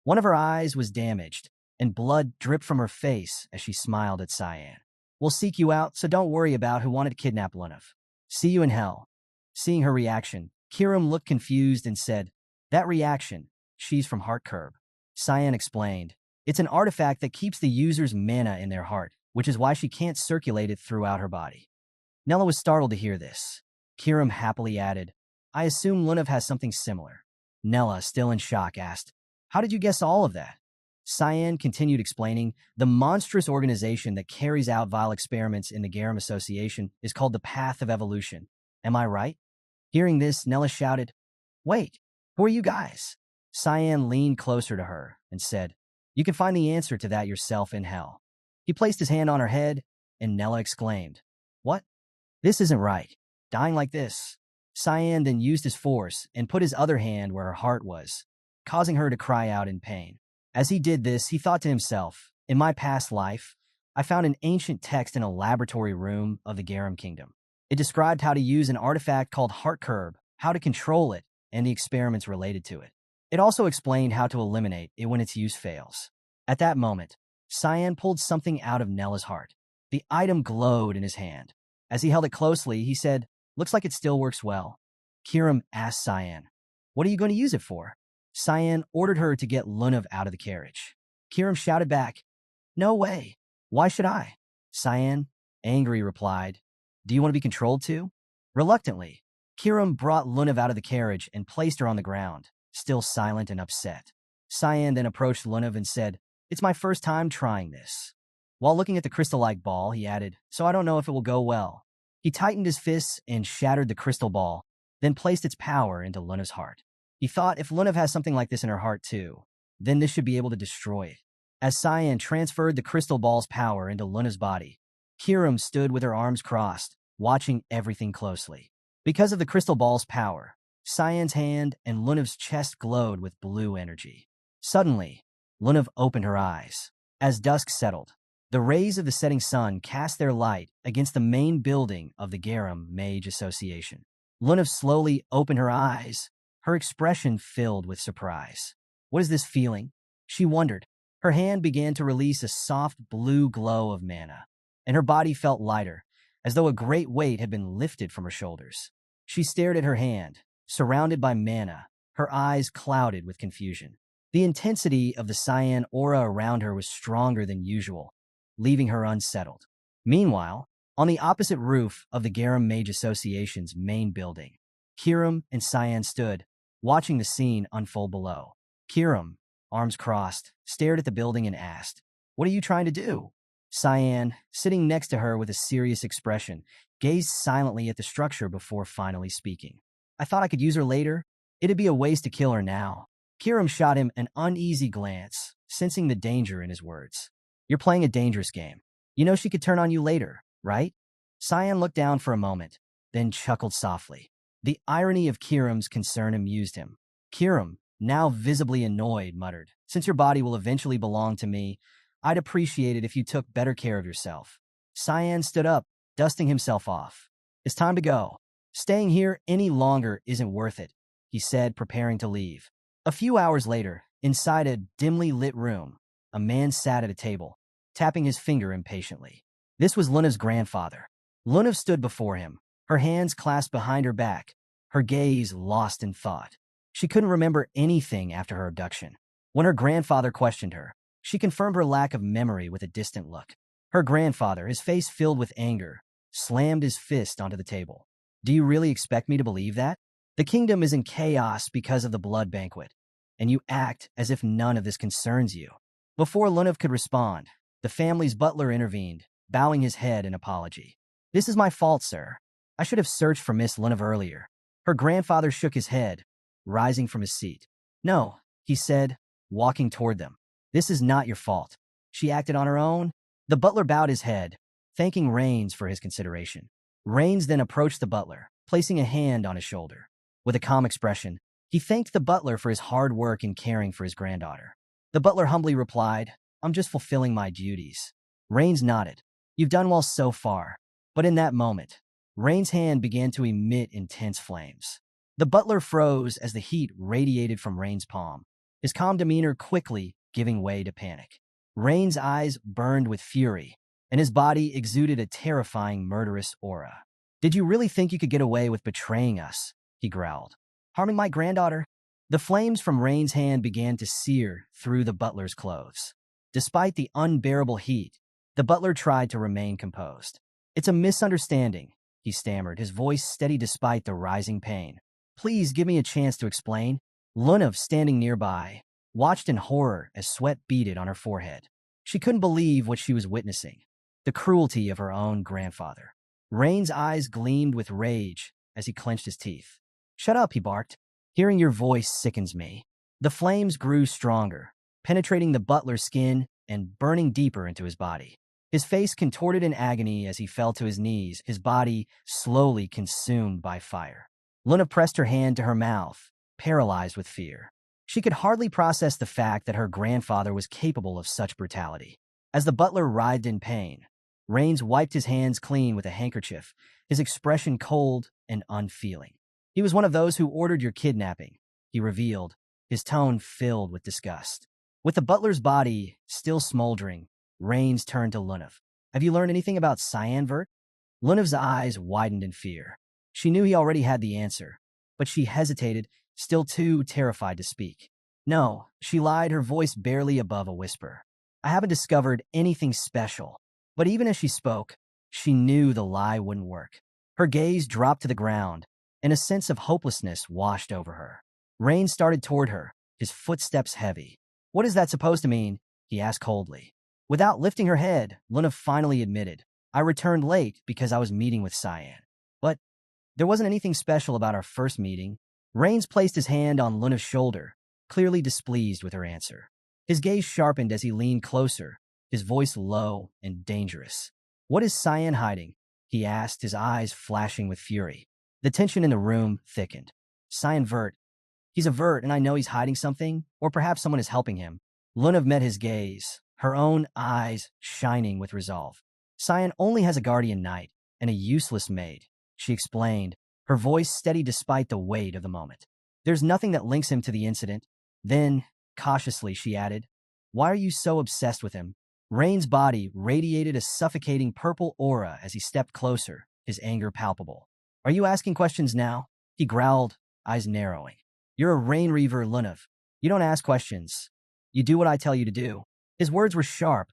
A: One of her eyes was damaged, and blood dripped from her face as she smiled at Cyan. "We'll seek you out, so don't worry about who wanted to kidnap Lunav. See you in hell." Seeing her reaction, Kirim looked confused and said, "That reaction, she's from Heart Curb." Cyan explained, "It's an artifact that keeps the user's mana in their heart, which is why she can't circulate it throughout her body." Nella was startled to hear this. Kirim happily added, "I assume Lunav has something similar." Nella, still in shock, asked, "How did you guess all of that?" Cyan continued explaining, "The monstrous organization that carries out vile experiments in the Garam Association is called the Path of Evolution. Am I right?" Hearing this, Nella shouted, "Wait, who are you guys?" Cyan leaned closer to her and said, "You can find the answer to that yourself in hell." He placed his hand on her head, and Nella exclaimed, "What? This isn't right. Dying like this." Cyan then used his force and put his other hand where her heart was, causing her to cry out in pain. As he did this, he thought to himself, "In my past life, I found an ancient text in a laboratory room of the Garam Kingdom. It described how to use an artifact called Heart Curb, how to control it, and the experiments related to it. It also explained how to eliminate it when its use fails." At that moment, Cyan pulled something out of Nella's heart. The item glowed in his hand. As he held it closely, he said, "Looks like it still works well." Kirim asked Cyan, "What are you going to use it for?" Cyan ordered her to get Lunav out of the carriage. Kirim shouted back, "No way. Why should I?" Cyan, angry, replied, "Do you want to be controlled too?" Reluctantly, Kirim brought Lunav out of the carriage and placed her on the ground, still silent and upset. Cyan then approached Lunav and said, "It's my first time trying this." While looking at the crystal-like ball, he added, "So I don't know if it will go well." He tightened his fists and shattered the crystal ball, then placed its power into Luna's heart. He thought if Luna has something like this in her heart too, then this should be able to destroy it. As Cyan transferred the crystal ball's power into Luna's body, Kiram stood with her arms crossed, watching everything closely. Because of the crystal ball's power, Cyan's hand and Luna's chest glowed with blue energy. Suddenly, Luna opened her eyes. As dusk settled, the rays of the setting sun cast their light against the main building of the Garam Mage Association. Luna slowly opened her eyes, her expression filled with surprise. What is this feeling? She wondered. Her hand began to release a soft blue glow of mana, and her body felt lighter, as though a great weight had been lifted from her shoulders. She stared at her hand, surrounded by mana, her eyes clouded with confusion. The intensity of the Cyan aura around her was stronger than usual, leaving her unsettled. Meanwhile, on the opposite roof of the Garam Mage Association's main building, Kiram and Cyan stood, watching the scene unfold below. Kiram, arms crossed, stared at the building and asked, "What are you trying to do?" Cyan, sitting next to her with a serious expression, gazed silently at the structure before finally speaking. "I thought I could use her later. It'd be a waste to kill her now." Kiram shot him an uneasy glance, sensing the danger in his words. "You're playing a dangerous game. You know she could turn on you later, right?" Cyan looked down for a moment, then chuckled softly. The irony of Kiram's concern amused him. Kiram, now visibly annoyed, muttered, "Since your body will eventually belong to me, I'd appreciate it if you took better care of yourself." Cyan stood up, dusting himself off. "It's time to go. Staying here any longer isn't worth it," he said, preparing to leave. A few hours later, inside a dimly lit room, a man sat at a table, tapping his finger impatiently. This was Luna's grandfather. Luna stood before him, her hands clasped behind her back, her gaze lost in thought. She couldn't remember anything after her abduction. When her grandfather questioned her, she confirmed her lack of memory with a distant look. Her grandfather, his face filled with anger, slammed his fist onto the table. "Do you really expect me to believe that? The kingdom is in chaos because of the blood banquet, and you act as if none of this concerns you." Before Lunav could respond, the family's butler intervened, bowing his head in apology. "This is my fault, sir. I should have searched for Miss Lunav earlier." Her grandfather shook his head, rising from his seat. "No," he said, walking toward them. "This is not your fault. She acted on her own." The butler bowed his head, thanking Rains for his consideration. Rains then approached the butler, placing a hand on his shoulder. With a calm expression, he thanked the butler for his hard work in caring for his granddaughter. The butler humbly replied, "I'm just fulfilling my duties." Rains nodded. "You've done well so far." But in that moment, Rains' hand began to emit intense flames. The butler froze as the heat radiated from Rains' palm, his calm demeanor quickly giving way to panic. Rains' eyes burned with fury, and his body exuded a terrifying, murderous aura. "Did you really think you could get away with betraying us?" he growled. "Harming my granddaughter?" The flames from Rains' hand began to sear through the butler's clothes. Despite the unbearable heat, the butler tried to remain composed. "It's a misunderstanding," he stammered, his voice steady despite the rising pain. "Please give me a chance to explain." Lunav, standing nearby, watched in horror as sweat beaded on her forehead. She couldn't believe what she was witnessing, the cruelty of her own grandfather. Rain's eyes gleamed with rage as he clenched his teeth. "Shut up," he barked. "Hearing your voice sickens me." The flames grew stronger, penetrating the butler's skin and burning deeper into his body. His face contorted in agony as he fell to his knees, his body slowly consumed by fire. Luna pressed her hand to her mouth, paralyzed with fear. She could hardly process the fact that her grandfather was capable of such brutality. As the butler writhed in pain, Rains wiped his hands clean with a handkerchief, his expression cold and unfeeling. "He was one of those who ordered your kidnapping," he revealed, his tone filled with disgust. With the butler's body still smoldering, Rains turned to Lunav. "Have you learned anything about Cyan Vert?" Lunav's eyes widened in fear. She knew he already had the answer, but she hesitated, still too terrified to speak. "No," she lied, her voice barely above a whisper. "I haven't discovered anything special." But even as she spoke, she knew the lie wouldn't work. Her gaze dropped to the ground, and a sense of hopelessness washed over her. Rain started toward her, his footsteps heavy. "What is that supposed to mean?" he asked coldly. Without lifting her head, Luna finally admitted, "I returned late because I was meeting with Cyan." "But There wasn't anything special about our first meeting. Rains placed his hand on Luna's shoulder, clearly displeased with her answer. His gaze sharpened as he leaned closer, his voice low and dangerous. What is Cyan hiding? He asked, his eyes flashing with fury. The tension in the room thickened. Cyan Vert. He's a Vert, and I know he's hiding something, or perhaps someone is helping him. Luna met his gaze, her own eyes shining with resolve. Cyan only has a guardian knight and a useless maid, she explained, her voice steady despite the weight of the moment. There's nothing that links him to the incident. Then, cautiously, she added, why are you so obsessed with him? Rain's body radiated a suffocating purple aura as he stepped closer, his anger palpable. Are you asking questions now? He growled, eyes narrowing. You're a Rain Reaver, Lunav. You don't ask questions. You do what I tell you to do. His words were sharp,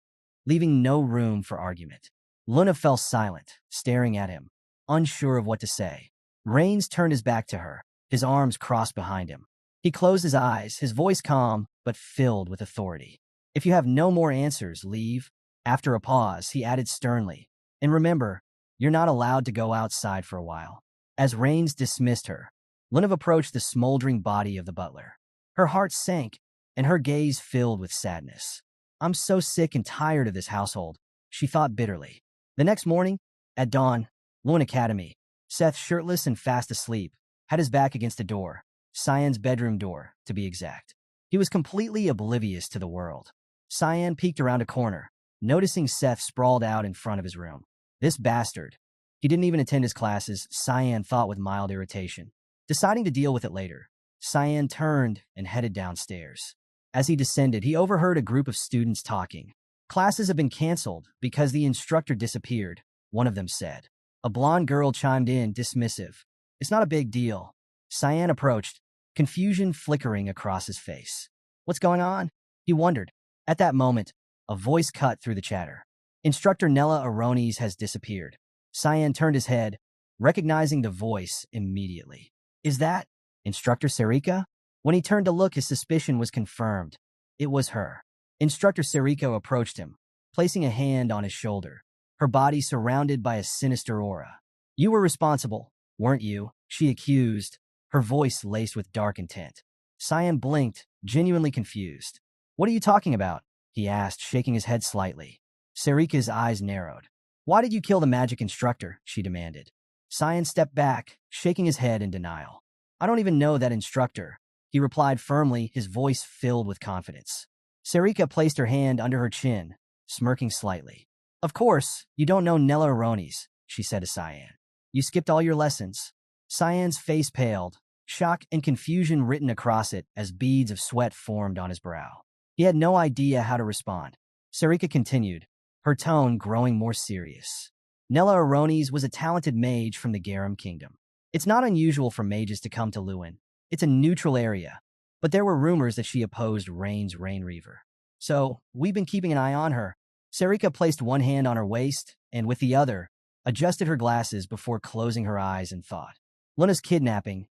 A: leaving no room for argument. Luna fell silent, staring at him, unsure of what to say. Rains turned his back to her, his arms crossed behind him. He closed his eyes, his voice calm, but filled with authority. If you have no more answers, leave. After a pause, he added sternly, and remember, you're not allowed to go outside for a while. As Rains dismissed her, Lunav approached the smoldering body of the butler. Her heart sank, and her gaze filled with sadness. I'm so sick and tired of this household, she thought bitterly. The next morning, at dawn, Loan Academy, Seth, shirtless and fast asleep, had his back against the door, Cyan's bedroom door, to be exact. He was completely oblivious to the world. Cyan peeked around a corner, noticing Seth sprawled out in front of his room. This bastard. He didn't even attend his classes, Cyan thought with mild irritation. Deciding to deal with it later, Cyan turned and headed downstairs. As he descended, he overheard a group of students talking. Classes have been canceled because the instructor disappeared, one of them said. A blonde girl chimed in, dismissive. It's not a big deal. Cyan approached, confusion flickering across his face. What's going on? He wondered. At that moment, a voice cut through the chatter. Instructor Nella Aronis has disappeared. Cyan turned his head, recognizing the voice immediately. Is that Instructor Sarika? When he turned to look, his suspicion was confirmed. It was her. Instructor Sarika approached him, placing a hand on his shoulder, her body surrounded by a sinister aura. You were responsible, weren't you? She accused, her voice laced with dark intent. Cyan blinked, genuinely confused. What are you talking about? He asked, shaking his head slightly. Sarika's eyes narrowed. Why did you kill the magic instructor? She demanded. Cyan stepped back, shaking his head in denial. I don't even know that instructor, he replied firmly, his voice filled with confidence. Sarika placed her hand under her chin, smirking slightly. Of course, you don't know Nella Aronis, she said to Cyan. You skipped all your lessons. Cyan's face paled, shock and confusion written across it as beads of sweat formed on his brow. He had no idea how to respond. Sarika continued, her tone growing more serious. Nella Aronis was a talented mage from the Garum Kingdom. It's not unusual for mages to come to Lewin. It's a neutral area, but there were rumors that she opposed Rain's Rain Reaver. So, we've been keeping an eye on her. Sarika placed one hand on her waist, and with the other, adjusted her glasses before closing her eyes in thought. Luna's kidnapping,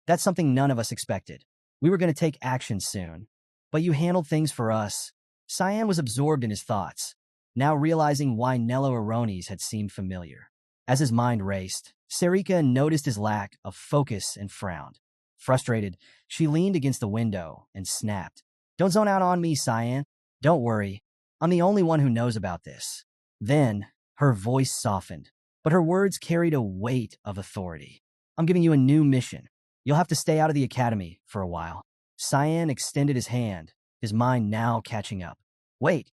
A: that's something none of us expected. We were going to take action soon. But you handled things for us. Cyan was absorbed in his thoughts, now realizing why Nella Aronis had seemed familiar. As his mind raced, Sarika noticed his lack of focus and frowned. Frustrated, she leaned against the window and snapped. Don't zone out on me, Cyan. Don't worry. I'm the only one who knows about this. Then, her voice softened, but her words carried a weight of authority. I'm giving you a new mission. You'll have to stay out of the academy for a while. Cyan extended his hand, his mind now catching up. Wait,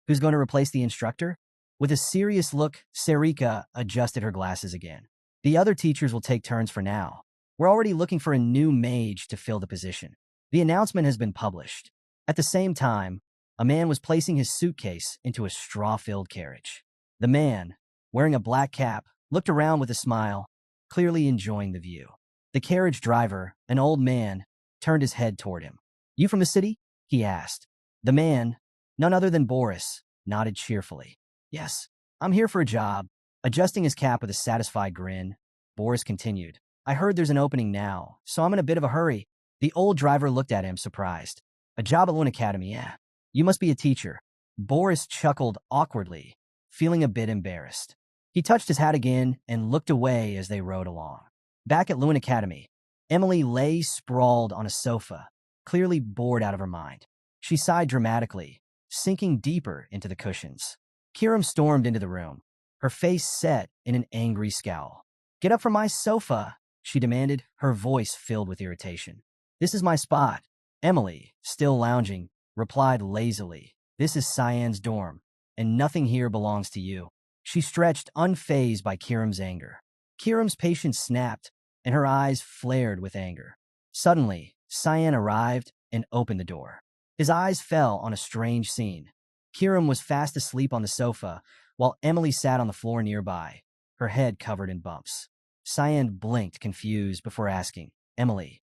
A: who's going to replace the instructor? With a serious look, Sarika adjusted her glasses again. The other teachers will take turns for now. We're already looking for a new mage to fill the position. The announcement has been published. At the same time, a man was placing his suitcase into a straw-filled carriage. The man, wearing a black cap, looked around with a smile, clearly enjoying the view. The carriage driver, an old man, turned his head toward him. You from the city? He asked. The man, none other than Boris, nodded cheerfully. Yes, I'm here for a job. Adjusting his cap with a satisfied grin, Boris continued. I heard there's an opening now, so I'm in a bit of a hurry. The old driver looked at him, surprised. A job at Loan Academy, yeah. You must be a teacher. Boris chuckled awkwardly, feeling a bit embarrassed. He touched his hat again and looked away as they rode along. Back at Lewin Academy, Emily lay sprawled on a sofa, clearly bored out of her mind. She sighed dramatically, sinking deeper into the cushions. Kiram stormed into the room, her face set in an angry scowl. "Get up from my sofa," she demanded, her voice filled with irritation. "This is my spot." Emily, still lounging, replied lazily, "This is Cyan's dorm, and nothing here belongs to you." She stretched, unfazed by Kiram's anger. Kiram's patience snapped, and her eyes flared with anger. Suddenly, Cyan arrived and opened the door. His eyes fell on a strange scene. Kiram was fast asleep on the sofa, while Emily sat on the floor nearby, her head covered in bumps. Cyan blinked, confused, before asking, "Emily,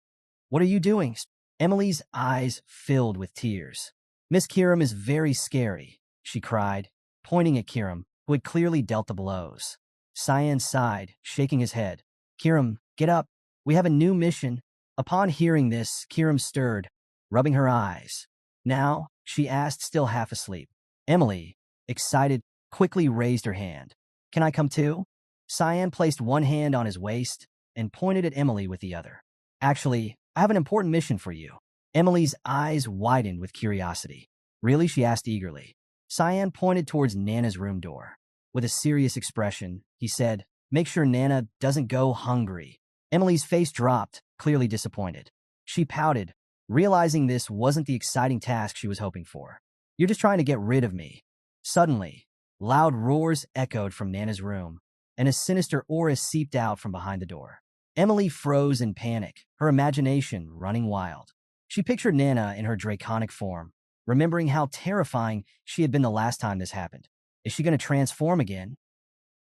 A: what are you doing?" Emily's eyes filled with tears. "Miss Kiram is very scary," she cried, pointing at Kiram, who had clearly dealt the blows. Cyan sighed, shaking his head. "Kiram, get up. We have a new mission." Upon hearing this, Kiram stirred, rubbing her eyes. "Now?" she asked, still half asleep. Emily, excited, quickly raised her hand. "Can I come too?" Cyan placed one hand on his waist and pointed at Emily with the other. "Actually, I have an important mission for you." Emily's eyes widened with curiosity. "Really?" she asked eagerly. Cyan pointed towards Nana's room door. With a serious expression, he said, "Make sure Nana doesn't go hungry." Emily's face dropped, clearly disappointed. She pouted, realizing this wasn't the exciting task she was hoping for. "You're just trying to get rid of me." Suddenly, loud roars echoed from Nana's room, and a sinister aura seeped out from behind the door. Emily froze in panic, her imagination running wild. She pictured Nana in her draconic form, remembering how terrifying she had been the last time this happened. Is she going to transform again?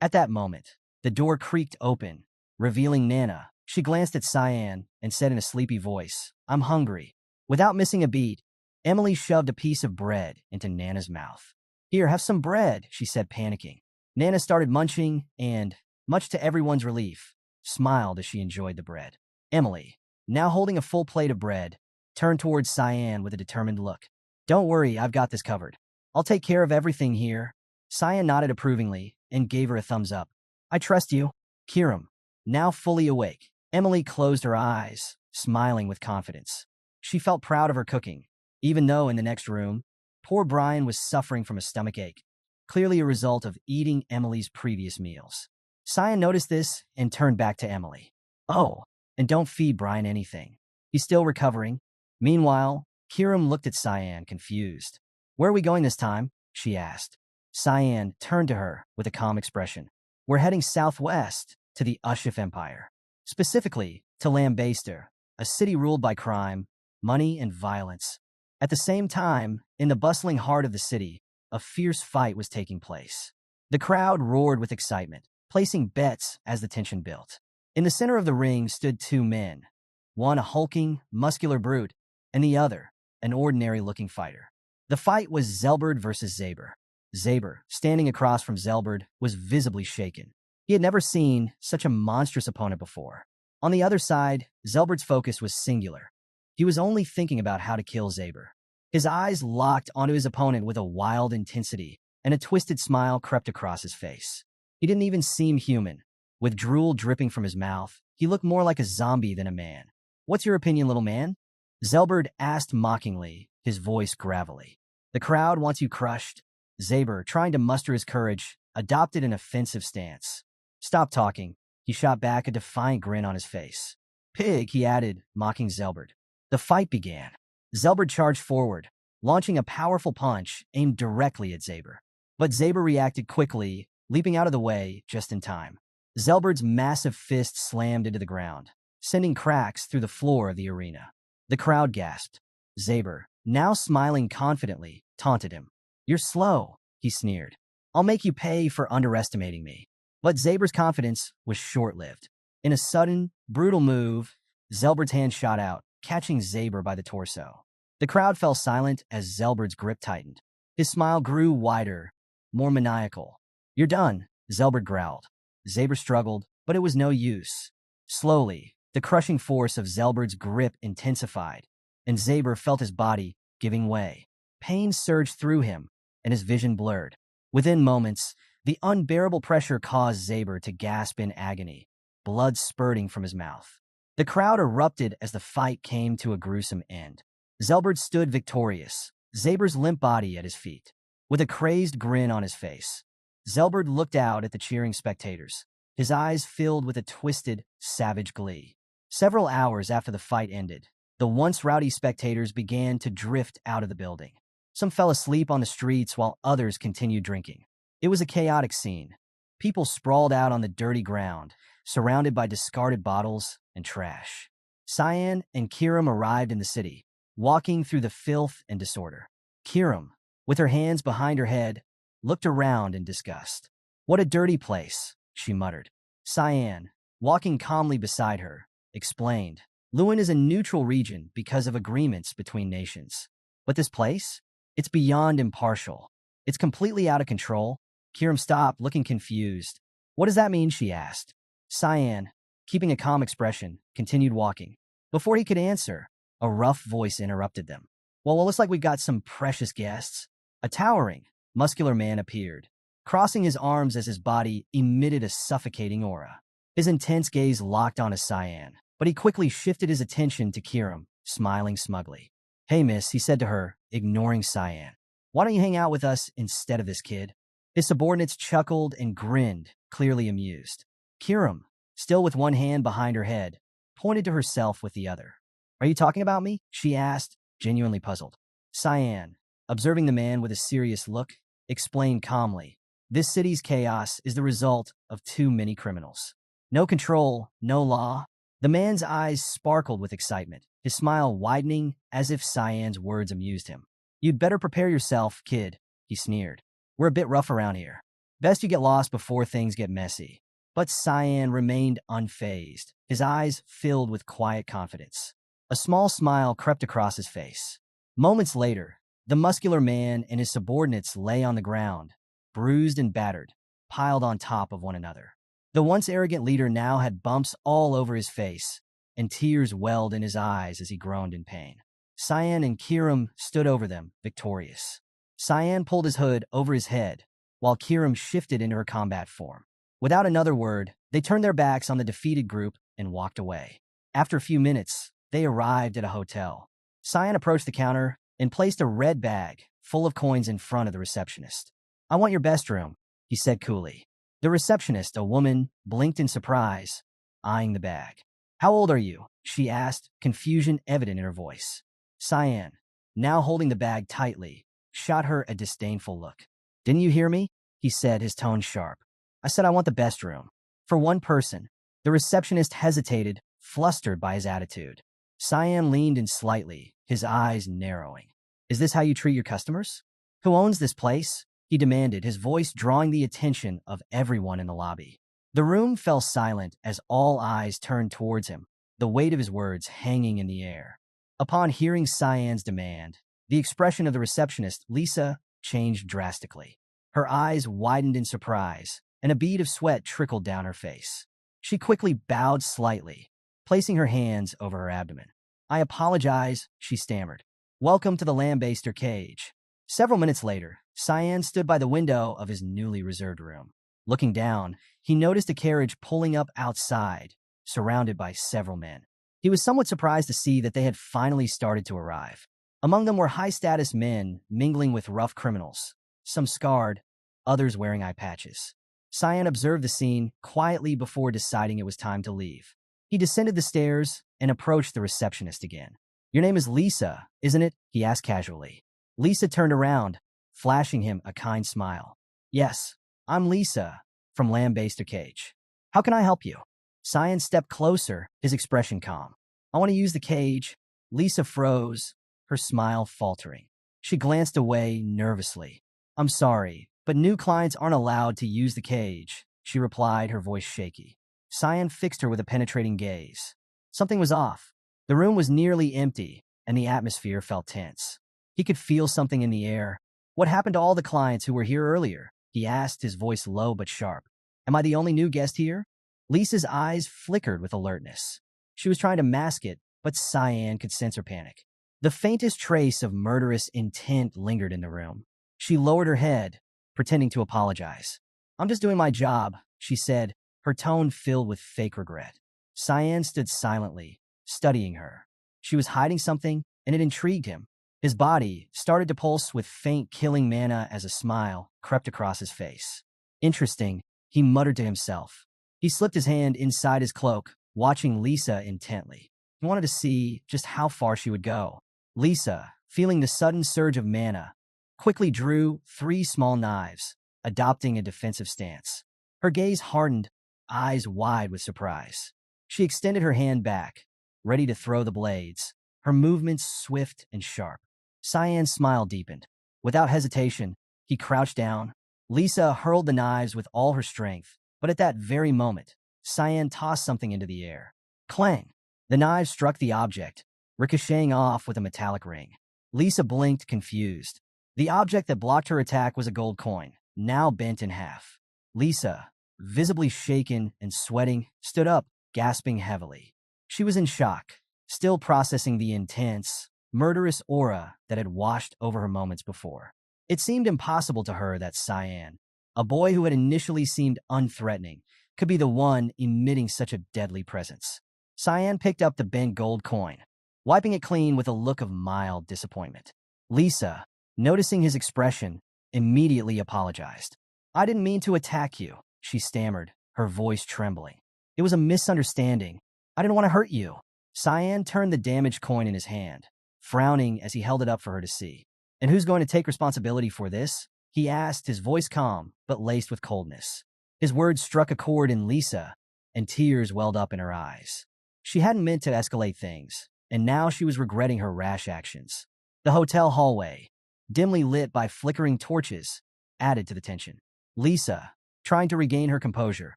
A: At that moment, the door creaked open, revealing Nana. She glanced at Cyan and said in a sleepy voice, "I'm hungry." Without missing a beat, Emily shoved a piece of bread into Nana's mouth. "Here, have some bread," she said, panicking. Nana started munching and, much to everyone's relief, smiled as she enjoyed the bread. Emily, now holding a full plate of bread, turned towards Cyan with a determined look. "Don't worry, I've got this covered. I'll take care of everything here." Cyan nodded approvingly and gave her a thumbs up. "I trust you." Kiram, now fully awake, Emily closed her eyes, smiling with confidence. She felt proud of her cooking, even though in the next room, poor Brian was suffering from a stomachache, clearly a result of eating Emily's previous meals. Cyan noticed this and turned back to Emily. "Oh, and don't feed Brian anything. He's still recovering." Meanwhile, Kiram looked at Cyan, confused. "Where are we going this time?" she asked. Cyan turned to her with a calm expression. "We're heading southwest to the Ushif Empire, specifically to Lambaster, a city ruled by crime, money, and violence." At the same time, in the bustling heart of the city, a fierce fight was taking place. The crowd roared with excitement, placing bets as the tension built. In the center of the ring stood two men, one a hulking, muscular brute, and the other an ordinary-looking fighter. The fight was Zelbert versus Zaber. Zaber, standing across from Zelbert, was visibly shaken. He had never seen such a monstrous opponent before. On the other side, Zelbert's focus was singular. He was only thinking about how to kill Zaber. His eyes locked onto his opponent with a wild intensity, and a twisted smile crept across his face. He didn't even seem human. With drool dripping from his mouth, he looked more like a zombie than a man. "What's your opinion, little man?" Zelbert asked mockingly, his voice gravelly. "The crowd wants you crushed." Zaber, trying to muster his courage, adopted an offensive stance. "Stop talking," he shot back, a defiant grin on his face. "Pig," he added, mocking Zelbert. The fight began. Zelbert charged forward, launching a powerful punch aimed directly at Zaber. But Zaber reacted quickly, leaping out of the way just in time. Zelbert's massive fist slammed into the ground, sending cracks through the floor of the arena. The crowd gasped. Zaber, now smiling confidently, taunted him. "You're slow," he sneered. "I'll make you pay for underestimating me." But Zaber's confidence was short-lived. In a sudden, brutal move, Zelbert's hand shot out, catching Zaber by the torso. The crowd fell silent as Zelbert's grip tightened. His smile grew wider, more maniacal. "You're done," Zelbert growled. Zaber struggled, but it was no use. Slowly, the crushing force of Zelbert's grip intensified, and Zaber felt his body giving way. Pain surged through him, and his vision blurred. Within moments, the unbearable pressure caused Zaber to gasp in agony. blood spurting from his mouth. The crowd erupted as the fight came to a gruesome end. Zelbert stood victorious, Zaber's limp body at his feet. With a crazed grin on his face, Zelbert looked out at the cheering spectators, his eyes filled with a twisted, savage glee. Several hours after the fight ended, the once rowdy spectators began to drift out of the building. Some fell asleep on the streets while others continued drinking. It was a chaotic scene. People sprawled out on the dirty ground, surrounded by discarded bottles and trash. Cyan and Kiram arrived in the city, walking through the filth and disorder. Kiram, with her hands behind her head, looked around in disgust. "What a dirty place," she muttered. Cyan, walking calmly beside her, explained, "Lewin is a neutral region because of agreements between nations. But this place? It's beyond impartial. It's completely out of control." Kiram stopped, looking confused. "What does that mean?" she asked. Cyan, keeping a calm expression, continued walking. Before he could answer, a rough voice interrupted them. Well, it looks like we've got some precious guests." A towering, muscular man appeared, crossing his arms as his body emitted a suffocating aura. His intense gaze locked onto Cyan, but he quickly shifted his attention to Kiram, smiling smugly. "Hey, miss," he said to her, ignoring Cyan. "Why don't you hang out with us instead of this kid?" His subordinates chuckled and grinned, clearly amused. Kiram, still with one hand behind her head, pointed to herself with the other. "Are you talking about me?" she asked, genuinely puzzled. Cyan, observing the man with a serious look, explained calmly, "This city's chaos is the result of too many criminals. No control, no law." The man's eyes sparkled with excitement, his smile widening as if Cyan's words amused him. "You'd better prepare yourself, kid," he sneered. "We're a bit rough around here. Best you get lost before things get messy." But Cyan remained unfazed, his eyes filled with quiet confidence. A small smile crept across his face. Moments later, the muscular man and his subordinates lay on the ground, bruised and battered, piled on top of one another. The once arrogant leader now had bumps all over his face, and tears welled in his eyes as he groaned in pain. Cyan and Kiram stood over them, victorious. Cyan pulled his hood over his head, while Kiram shifted into her combat form. Without another word, they turned their backs on the defeated group and walked away. After a few minutes, they arrived at a hotel. Cyan approached the counter and placed a red bag full of coins in front of the receptionist. "I want your best room," he said coolly. The receptionist, a woman, blinked in surprise, eyeing the bag. "How old are you?" she asked, confusion evident in her voice. Cyan, now holding the bag tightly, shot her a disdainful look. "Didn't you hear me?" he said, his tone sharp. "I said I want the best room. For one person." The receptionist hesitated, flustered by his attitude. Cyan leaned in slightly, his eyes narrowing. "Is this how you treat your customers?" "Who owns this place?" he demanded, his voice drawing the attention of everyone in the lobby. The room fell silent as all eyes turned towards him, the weight of his words hanging in the air. Upon hearing Cyan's demand, the expression of the receptionist, Lisa, changed drastically. Her eyes widened in surprise, and a bead of sweat trickled down her face. She quickly bowed slightly, placing her hands over her abdomen. "I apologize," she stammered. "Welcome to the lambaster cage." Several minutes later, Cyan stood by the window of his newly reserved room. Looking down, he noticed a carriage pulling up outside, surrounded by several men. He was somewhat surprised to see that they had finally started to arrive. Among them were high-status men mingling with rough criminals, some scarred, others wearing eye patches. Cyan observed the scene quietly before deciding it was time to leave. He descended the stairs and approached the receptionist again. "Your name is Lisa, isn't it?" he asked casually. Lisa turned around, flashing him a kind smile. "Yes, I'm Lisa, from Lambaster Cage. How can I help you?" Cyan stepped closer, his expression calm. "I want to use the cage." Lisa froze, her smile faltering. She glanced away nervously. "I'm sorry, but new clients aren't allowed to use the cage," she replied, her voice shaky. Cyan fixed her with a penetrating gaze. Something was off. The room was nearly empty, and the atmosphere felt tense. He could feel something in the air. "What happened to all the clients who were here earlier?" he asked, his voice low but sharp. "Am I the only new guest here?" Lisa's eyes flickered with alertness. She was trying to mask it, but Cyan could sense her panic. The faintest trace of murderous intent lingered in the room. She lowered her head, pretending to apologize. "I'm just doing my job," she said, her tone filled with fake regret. Cyan stood silently, studying her. She was hiding something, and it intrigued him. His body started to pulse with faint killing mana as a smile crept across his face. Interesting, he muttered to himself. He slipped his hand inside his cloak, watching Lisa intently. He wanted to see just how far she would go. Lisa, feeling the sudden surge of mana, quickly drew 3 small knives, adopting a defensive stance. Her gaze hardened, eyes wide with surprise. She extended her hand back, ready to throw the blades, her movements swift and sharp. Cyan's smile deepened. Without hesitation, he crouched down. Lisa hurled the knives with all her strength, but at that very moment, Cyan tossed something into the air. Clang! The knives struck the object, ricocheting off with a metallic ring. Lisa blinked, confused. The object that blocked her attack was a gold coin, now bent in half. Lisa, visibly shaken and sweating, stood up, gasping heavily. She was in shock, still processing the intense, murderous aura that had washed over her moments before. It seemed impossible to her that Cyan, a boy who had initially seemed unthreatening, could be the one emitting such a deadly presence. Cyan picked up the bent gold coin, wiping it clean with a look of mild disappointment. Lisa, noticing his expression, immediately apologized. "I didn't mean to attack you," she stammered, her voice trembling. "It was a misunderstanding. I didn't want to hurt you." Cyan turned the damaged coin in his hand, frowning as he held it up for her to see. "And who's going to take responsibility for this?" he asked, his voice calm but laced with coldness. His words struck a chord in Lisa, and tears welled up in her eyes. She hadn't meant to escalate things, and now she was regretting her rash actions. The hotel hallway, dimly lit by flickering torches, added to the tension. Lisa, trying to regain her composure,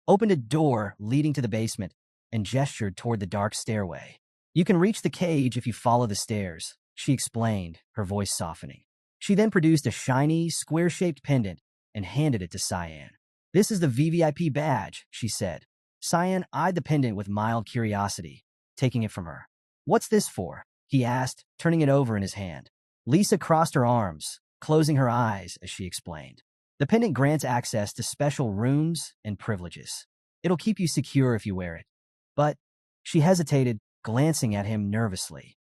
A: opened a door leading to the basement and gestured toward the dark stairway. "You can reach the cage if you follow the stairs," she explained, her voice softening. She then produced a shiny, square-shaped pendant and handed it to Cyan. "This is the VVIP badge," she said. Cyan eyed the pendant with mild curiosity, taking it from her. "What's this for?" he asked, turning it over in his hand. Lisa crossed her arms, closing her eyes as she explained. "The pendant grants access to special rooms and privileges. It'll keep you secure if you wear it." But she hesitated, glancing at him nervously.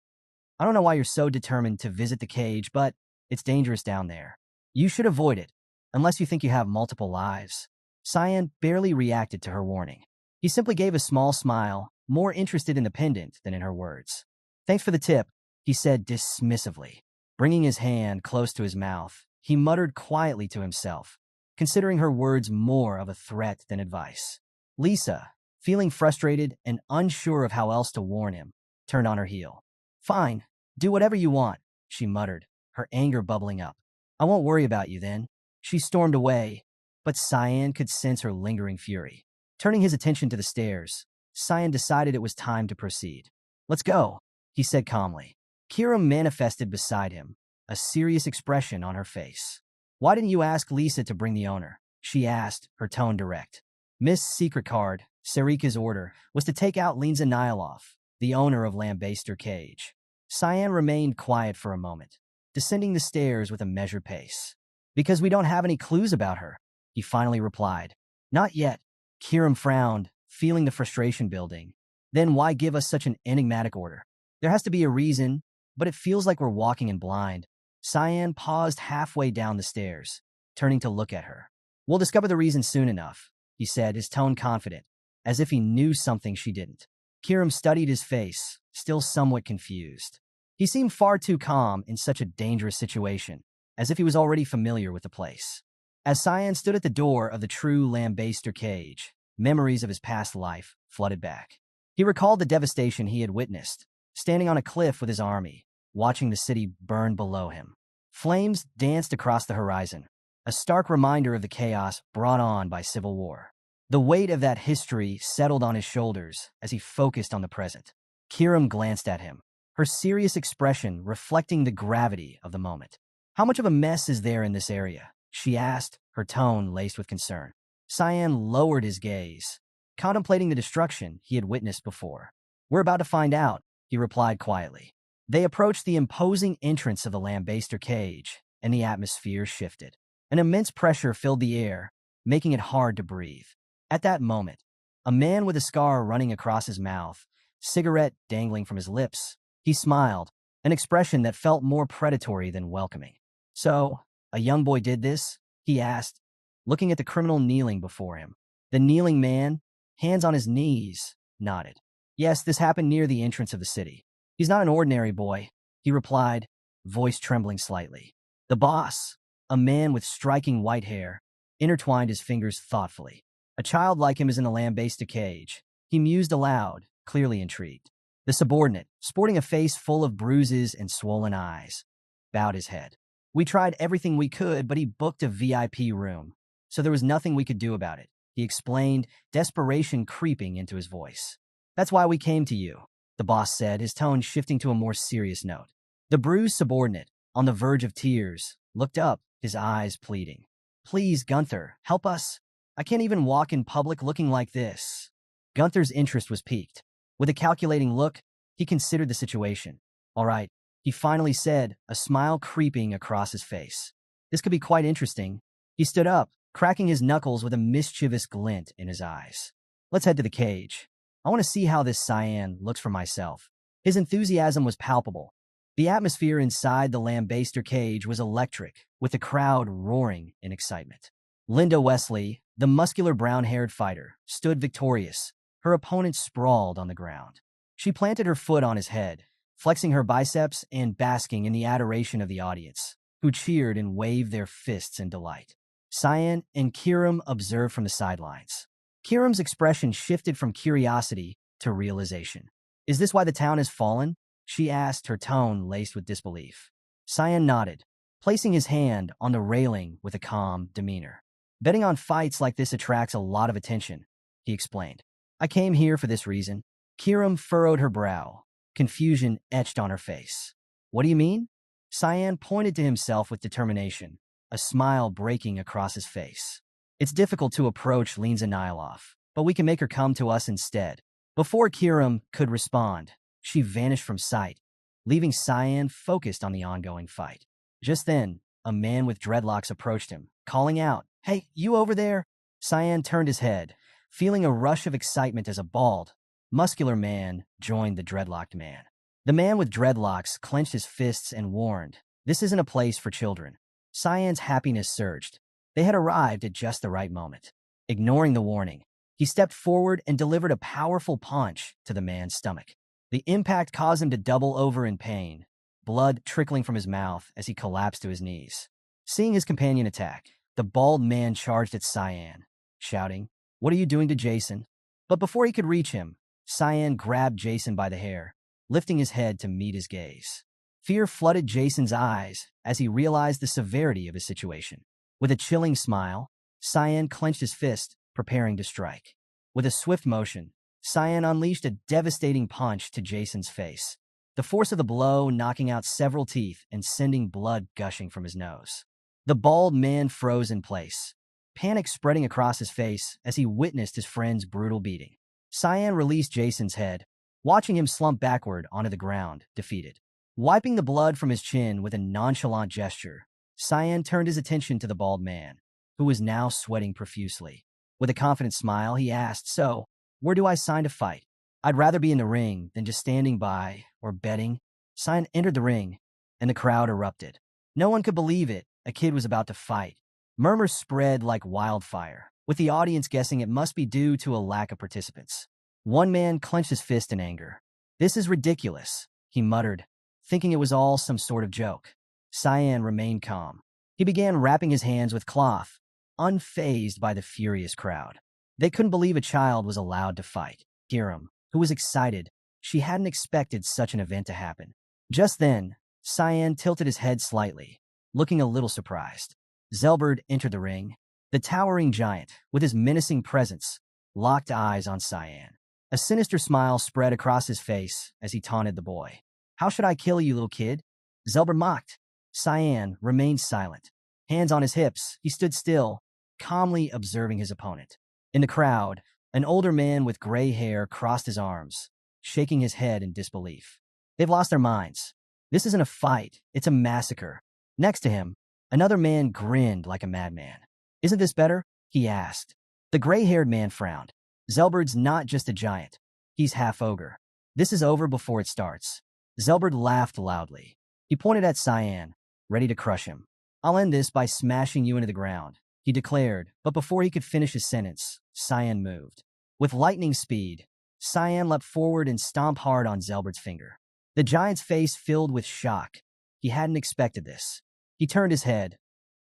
A: "I don't know why you're so determined to visit the cage, but it's dangerous down there. You should avoid it, unless you think you have multiple lives." Cyan barely reacted to her warning. He simply gave a small smile, more interested in the pendant than in her words. "Thanks for the tip," he said dismissively. Bringing his hand close to his mouth, he muttered quietly to himself, considering her words more of a threat than advice. Lisa, feeling frustrated and unsure of how else to warn him, turned on her heel. "Fine, do whatever you want," she muttered, her anger bubbling up. "I won't worry about you then." She stormed away, but Cyan could sense her lingering fury. Turning his attention to the stairs, Cyan decided it was time to proceed. "Let's go," he said calmly. Kira manifested beside him, a serious expression on her face. "Why didn't you ask Lisa to bring the owner?" she asked, her tone direct. Miss Secret Card, Sarika's order, was to take out Linza Nyloff, the owner of Lambaster Cage. Cyan remained quiet for a moment, descending the stairs with a measured pace. "Because we don't have any clues about her," he finally replied. "Not yet." Kiram frowned, feeling the frustration building. "Then why give us such an enigmatic order? There has to be a reason, but it feels like we're walking in blind." Cyan paused halfway down the stairs, turning to look at her. "We'll discover the reason soon enough," he said, his tone confident, as if he knew something she didn't. Kiram studied his face, still somewhat confused. He seemed far too calm in such a dangerous situation, as if he was already familiar with the place. As Cyan stood at the door of the true Lambaster Cage, memories of his past life flooded back. He recalled the devastation he had witnessed, standing on a cliff with his army, watching the city burn below him. Flames danced across the horizon, a stark reminder of the chaos brought on by civil war. The weight of that history settled on his shoulders as he focused on the present. Kiram glanced at him, her serious expression reflecting the gravity of the moment. "How much of a mess is there in this area?" she asked, her tone laced with concern. Cyan lowered his gaze, contemplating the destruction he had witnessed before. "We're about to find out," he replied quietly. They approached the imposing entrance of the Lambaster Cage, and the atmosphere shifted. An immense pressure filled the air, making it hard to breathe. At that moment, a man with a scar running across his mouth, cigarette dangling from his lips, he smiled, an expression that felt more predatory than welcoming. So, a young boy did this? He asked, looking at the criminal kneeling before him. The kneeling man, hands on his knees, nodded. Yes, this happened near the entrance of the city. He's not an ordinary boy, he replied, voice trembling slightly. The boss, a man with striking white hair, intertwined his fingers thoughtfully. A child like him is in a lambaster cage. He mused aloud, clearly intrigued. The subordinate, sporting a face full of bruises and swollen eyes, bowed his head. We tried everything we could, but he booked a VIP room, so there was nothing we could do about it, he explained, desperation creeping into his voice. That's why we came to you, the boss said, his tone shifting to a more serious note. The bruised subordinate, on the verge of tears, looked up, his eyes pleading. Please, Gunther, help us. I can't even walk in public looking like this. Gunther's interest was piqued. With a calculating look, he considered the situation. All right, he finally said, a smile creeping across his face. This could be quite interesting. He stood up, cracking his knuckles with a mischievous glint in his eyes. Let's head to the cage. I want to see how this Cyan looks for myself. His enthusiasm was palpable. The atmosphere inside the lambaster cage was electric, with the crowd roaring in excitement. Linda Wesley, the muscular brown-haired fighter, stood victorious. Her opponent sprawled on the ground. She planted her foot on his head, flexing her biceps and basking in the adoration of the audience, who cheered and waved their fists in delight. Cyan and Kiram observed from the sidelines. Kiram's expression shifted from curiosity to realization. Is this why the town has fallen? She asked, her tone laced with disbelief. Cyan nodded, placing his hand on the railing with a calm demeanor. Betting on fights like this attracts a lot of attention, he explained. I came here for this reason. Kiram furrowed her brow, confusion etched on her face. What do you mean? Cyan pointed to himself with determination, a smile breaking across his face. It's difficult to approach Lena Nilov, but we can make her come to us instead. Before Kiram could respond, she vanished from sight, leaving Cyan focused on the ongoing fight. Just then, a man with dreadlocks approached him, calling out, Hey, you over there? Cyan turned his head, feeling a rush of excitement as a bald, muscular man joined the dreadlocked man. The man with dreadlocks clenched his fists and warned, This isn't a place for children. Cyan's happiness surged. They had arrived at just the right moment. Ignoring the warning, he stepped forward and delivered a powerful punch to the man's stomach. The impact caused him to double over in pain, blood trickling from his mouth as he collapsed to his knees. Seeing his companion attack, the bald man charged at Cyan, shouting, What are you doing to Jason? But before he could reach him, Cyan grabbed Jason by the hair, lifting his head to meet his gaze. Fear flooded Jason's eyes as he realized the severity of his situation. With a chilling smile, Cyan clenched his fist, preparing to strike. With a swift motion, Cyan unleashed a devastating punch to Jason's face, the force of the blow knocking out several teeth and sending blood gushing from his nose. The bald man froze in place, panic spreading across his face as he witnessed his friend's brutal beating. Cyan released Jason's head, watching him slump backward onto the ground, defeated. Wiping the blood from his chin with a nonchalant gesture, Cyan turned his attention to the bald man, who was now sweating profusely. With a confident smile, he asked, So, where do I sign to fight? I'd rather be in the ring than just standing by or betting. Cyan entered the ring, and the crowd erupted. No one could believe it. A kid was about to fight. Murmurs spread like wildfire, with the audience guessing it must be due to a lack of participants. One man clenched his fist in anger. This is ridiculous, he muttered, thinking it was all some sort of joke. Cyan remained calm. He began wrapping his hands with cloth, unfazed by the furious crowd. They couldn't believe a child was allowed to fight. Kiram, who was excited, she hadn't expected such an event to happen. Just then, Cyan tilted his head slightly, looking a little surprised. Zelbert entered the ring. The towering giant, with his menacing presence, locked eyes on Cyan. A sinister smile spread across his face as he taunted the boy. How should I kill you, little kid? Zelbert mocked. Cyan remained silent. Hands on his hips, he stood still, calmly observing his opponent. In the crowd, an older man with gray hair crossed his arms, shaking his head in disbelief. They've lost their minds. This isn't a fight, it's a massacre. Next to him, another man grinned like a madman. Isn't this better? He asked, The gray-haired man frowned. Zelberd's not just a giant. He's half ogre. This is over before it starts. Zelberd laughed loudly. He pointed at Cyan, ready to crush him. I'll end this by smashing you into the ground, he declared, but before he could finish his sentence, Cyan moved. With lightning speed, Cyan leapt forward and stomped hard on Zelberd's finger. The giant's face filled with shock. He hadn't expected this. He turned his head,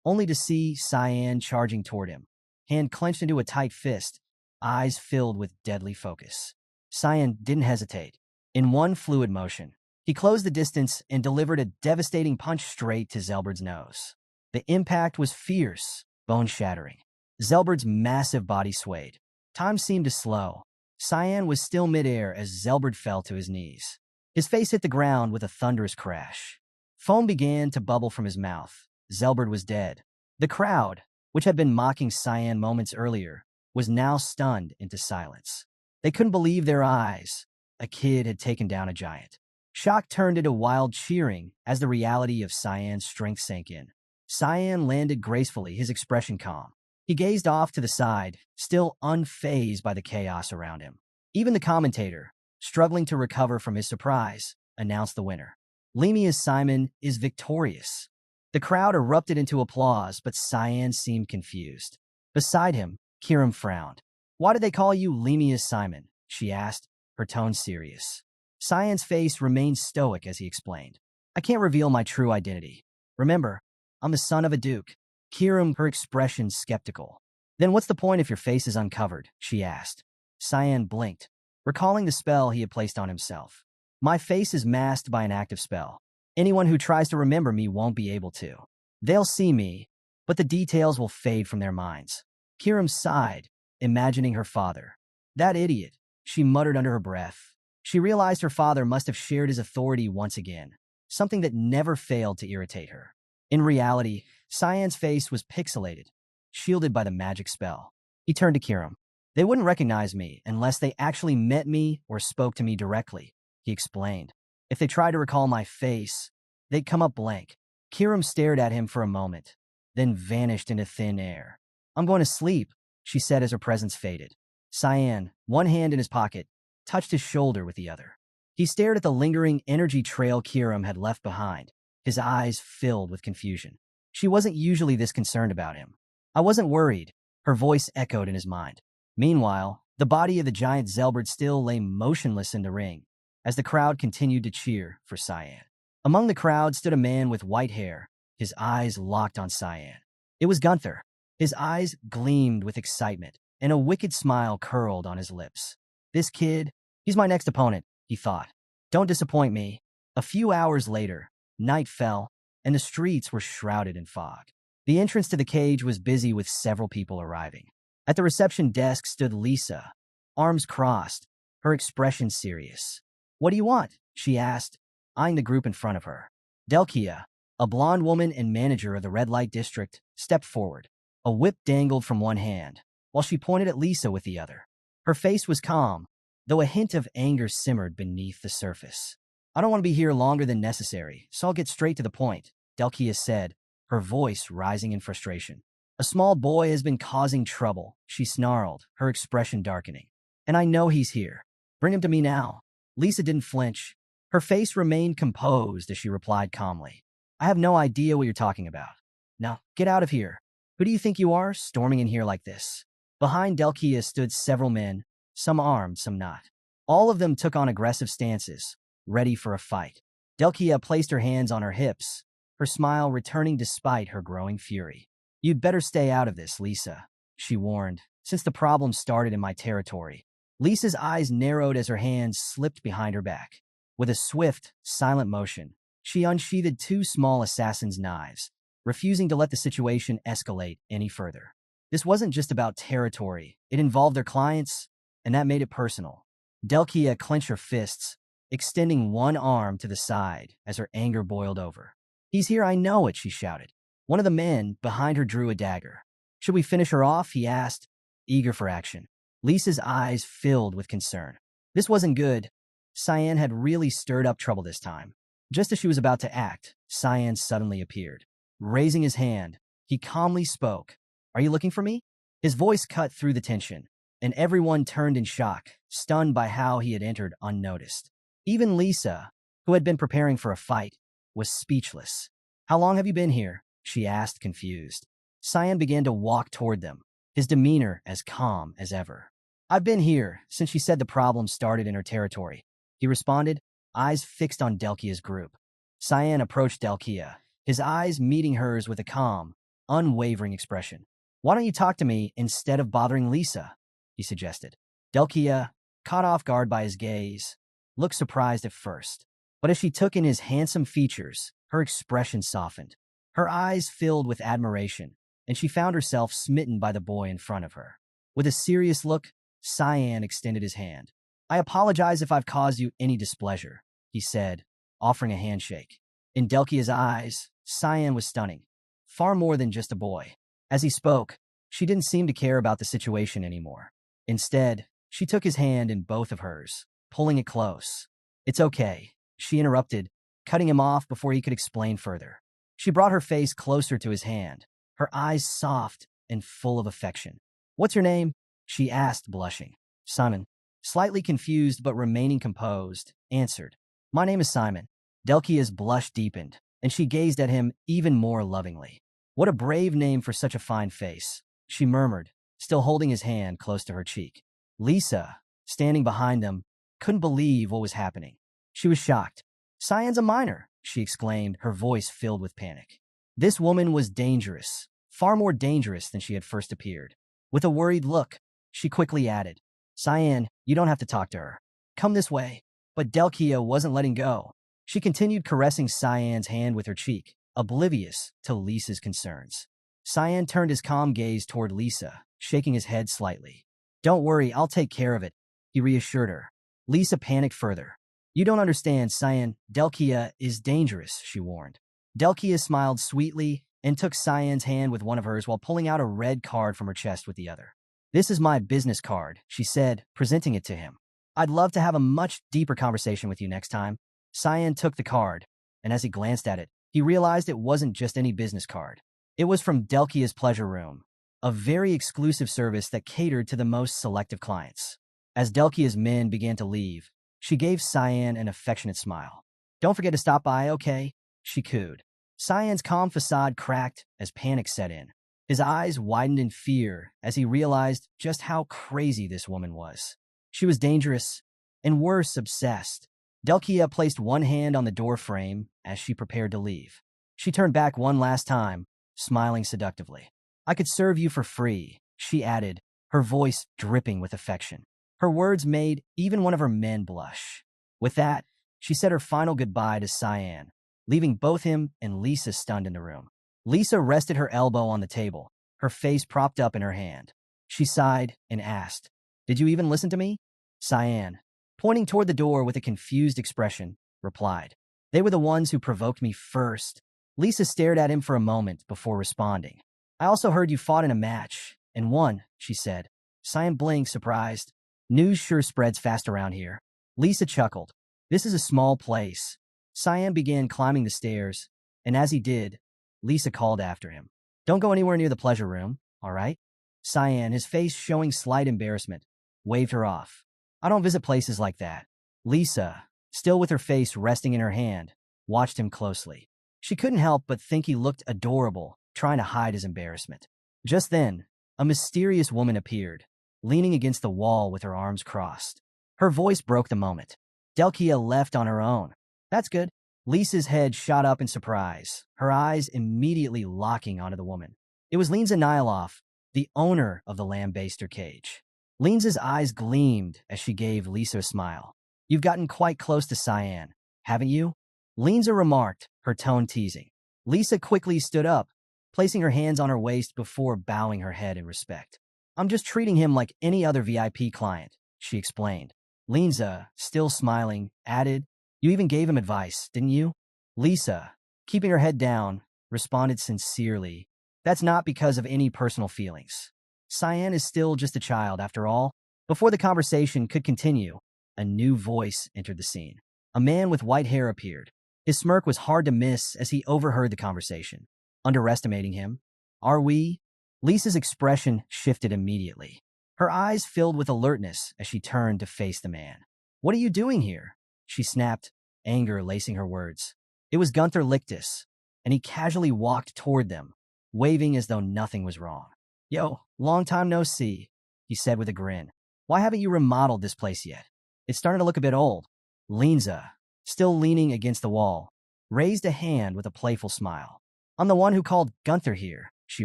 A: only to see Cyan charging toward him, hand clenched into a tight fist, eyes filled with deadly focus. Cyan didn't hesitate. In one fluid motion, he closed the distance and delivered a devastating punch straight to Zelberd's nose. The impact was fierce, bone-shattering. Zelberd's massive body swayed. Time seemed to slow. Cyan was still midair as Zelberd fell to his knees. His face hit the ground with a thunderous crash. Foam began to bubble from his mouth. Zelberd was dead. The crowd, which had been mocking Cyan moments earlier, was now stunned into silence. They couldn't believe their eyes. A kid had taken down a giant. Shock turned into wild cheering as the reality of Cyan's strength sank in. Cyan landed gracefully, his expression calm. He gazed off to the side, still unfazed by the chaos around him. Even the commentator, struggling to recover from his surprise, announced the winner. Lemia's Simon is victorious. The crowd erupted into applause, but Cyan seemed confused. Beside him, Kiram frowned. Why did they call you Lemia's Simon? She asked, her tone serious. Cyan's face remained stoic as he explained. I can't reveal my true identity. Remember, I'm the son of a duke. Kiram, her expression skeptical. Then what's the point if your face is uncovered? She asked. Cyan blinked, recalling the spell he had placed on himself. My face is masked by an active spell. Anyone who tries to remember me won't be able to. They'll see me, but the details will fade from their minds. Kiram sighed, imagining her father. That idiot, she muttered under her breath. She realized her father must have shared his authority once again, something that never failed to irritate her. In reality, Cyan's face was pixelated, shielded by the magic spell. He turned to Kiram. They wouldn't recognize me unless they actually met me or spoke to me directly, he explained. If they tried to recall my face, they'd come up blank. Kiram stared at him for a moment, then vanished into thin air. I'm going to sleep, she said as her presence faded. Cyan, one hand in his pocket, touched his shoulder with the other. He stared at the lingering energy trail Kiram had left behind, his eyes filled with confusion. She wasn't usually this concerned about him. I wasn't worried, her voice echoed in his mind. Meanwhile, the body of the giant Zelberd still lay motionless in the ring, as the crowd continued to cheer for Cyan. Among the crowd stood a man with white hair, his eyes locked on Cyan. It was Gunther. His eyes gleamed with excitement, and a wicked smile curled on his lips. This kid, he's my next opponent, he thought. Don't disappoint me. A few hours later, night fell, and the streets were shrouded in fog. The entrance to the cage was busy with several people arriving. At the reception desk stood Lisa, arms crossed, her expression serious. What do you want? She asked, eyeing the group in front of her. Delkia, a blonde woman and manager of the red light district, stepped forward. A whip dangled from one hand, while she pointed at Lisa with the other. Her face was calm, though a hint of anger simmered beneath the surface. I don't want to be here longer than necessary, so I'll get straight to the point, Delkia said, her voice rising in frustration. A small boy has been causing trouble, she snarled, her expression darkening. And I know he's here. Bring him to me now. Lisa didn't flinch. Her face remained composed as she replied calmly. I have no idea what you're talking about. Now, get out of here. Who do you think you are, storming in here like this? Behind Delkia stood several men, some armed, some not. All of them took on aggressive stances, ready for a fight. Delkia placed her hands on her hips, her smile returning despite her growing fury. You'd better stay out of this, Lisa, she warned, since the problem started in my territory. Lisa's eyes narrowed as her hands slipped behind her back. With a swift, silent motion, she unsheathed two small assassin's knives, refusing to let the situation escalate any further. This wasn't just about territory. It involved their clients, and that made it personal. Delkia clenched her fists, extending one arm to the side as her anger boiled over. He's here, I know it, she shouted. One of the men behind her drew a dagger. Should we finish her off? He asked, eager for action. Lisa's eyes filled with concern. This wasn't good. Cyan had really stirred up trouble this time. Just as she was about to act, Cyan suddenly appeared. Raising his hand, he calmly spoke. Are you looking for me? His voice cut through the tension, and everyone turned in shock, stunned by how he had entered unnoticed. Even Lisa, who had been preparing for a fight, was speechless. "How long have you been here?" she asked, confused. Cyan began to walk toward them, his demeanor as calm as ever. "I've been here since she said the problem started in her territory," he responded, eyes fixed on Delkia's group. Cyan approached Delkia, his eyes meeting hers with a calm, unwavering expression. "Why don't you talk to me instead of bothering Lisa?" he suggested. Delkia, caught off guard by his gaze, looked surprised at first, but as she took in his handsome features, her expression softened. Her eyes filled with admiration, and she found herself smitten by the boy in front of her. With a serious look, Cyan extended his hand. "I apologize if I've caused you any displeasure," he said, offering a handshake. In Delkia's eyes, Cyan was stunning, far more than just a boy. As he spoke, she didn't seem to care about the situation anymore. Instead, she took his hand in both of hers, pulling it close. "It's okay," she interrupted, cutting him off before he could explain further. She brought her face closer to his hand, her eyes soft and full of affection. "What's your name?" she asked, blushing. "Simon," slightly confused but remaining composed, answered. "My name is Simon." Delkia's blush deepened, and she gazed at him even more lovingly. "What a brave name for such a fine face," she murmured, still holding his hand close to her cheek. Lisa, standing behind them, couldn't believe what was happening. She was shocked. "Cyan's a minor," she exclaimed, her voice filled with panic. This woman was dangerous, far more dangerous than she had first appeared. With a worried look, she quickly added, "Cyan, you don't have to talk to her. Come this way." But Delkia wasn't letting go. She continued caressing Cyan's hand with her cheek, oblivious to Lisa's concerns. Cyan turned his calm gaze toward Lisa, shaking his head slightly. "Don't worry, I'll take care of it," he reassured her. Lisa panicked further. "You don't understand, Cyan. Delkia is dangerous," she warned. Delkia smiled sweetly and took Cyan's hand with one of hers while pulling out a red card from her chest with the other. "This is my business card," she said, presenting it to him. "I'd love to have a much deeper conversation with you next time." Cyan took the card, and as he glanced at it, he realized it wasn't just any business card. It was from Delkia's Pleasure Room, a very exclusive service that catered to the most selective clients. As Delkia's men began to leave, she gave Cyan an affectionate smile. "Don't forget to stop by, okay?" she cooed. Cyan's calm facade cracked as panic set in. His eyes widened in fear as he realized just how crazy this woman was. She was dangerous, and worse, obsessed. Delkia placed one hand on the door frame as she prepared to leave. She turned back one last time, smiling seductively. "I could serve you for free," she added, her voice dripping with affection. Her words made even one of her men blush. With that, she said her final goodbye to Cyan, leaving both him and Lisa stunned in the room. Lisa rested her elbow on the table, her face propped up in her hand. She sighed and asked, "Did you even listen to me?" Cyan, pointing toward the door with a confused expression, replied, "They were the ones who provoked me first." Lisa stared at him for a moment before responding. "I also heard you fought in a match, and won," she said. Cyan blinked, surprised. "News sure spreads fast around here." Lisa chuckled. "This is a small place." Cyan began climbing the stairs, and as he did, Lisa called after him. "Don't go anywhere near the pleasure room, all right?" Cyan, his face showing slight embarrassment, waved her off. "I don't visit places like that." Lisa, still with her face resting in her hand, watched him closely. She couldn't help but think he looked adorable, trying to hide his embarrassment. Just then, a mysterious woman appeared, leaning against the wall with her arms crossed. Her voice broke the moment. Delkia left on her own. "That's good." Lisa's head shot up in surprise, her eyes immediately locking onto the woman. It was Linza Nyloff, the owner of the Lambaster cage. Linza's eyes gleamed as she gave Lisa a smile. "You've gotten quite close to Cyan, haven't you?" Linza remarked, her tone teasing. Lisa quickly stood up, placing her hands on her waist before bowing her head in respect. "I'm just treating him like any other VIP client," she explained. Linza, still smiling, added, "You even gave him advice, didn't you?" Lisa, keeping her head down, responded sincerely, "That's not because of any personal feelings. Cyan is still just a child, after all." Before the conversation could continue, a new voice entered the scene. A man with white hair appeared. His smirk was hard to miss as he overheard the conversation. "Underestimating him? Are we?" Lisa's expression shifted immediately. Her eyes filled with alertness as she turned to face the man. "What are you doing here?" she snapped, anger lacing her words. It was Gunther Lichtus, and he casually walked toward them, waving as though nothing was wrong. "Yo, long time no see," he said with a grin. "Why haven't you remodeled this place yet? It's starting to look a bit old." Linza, still leaning against the wall, raised a hand with a playful smile. "I'm the one who called Gunther here," she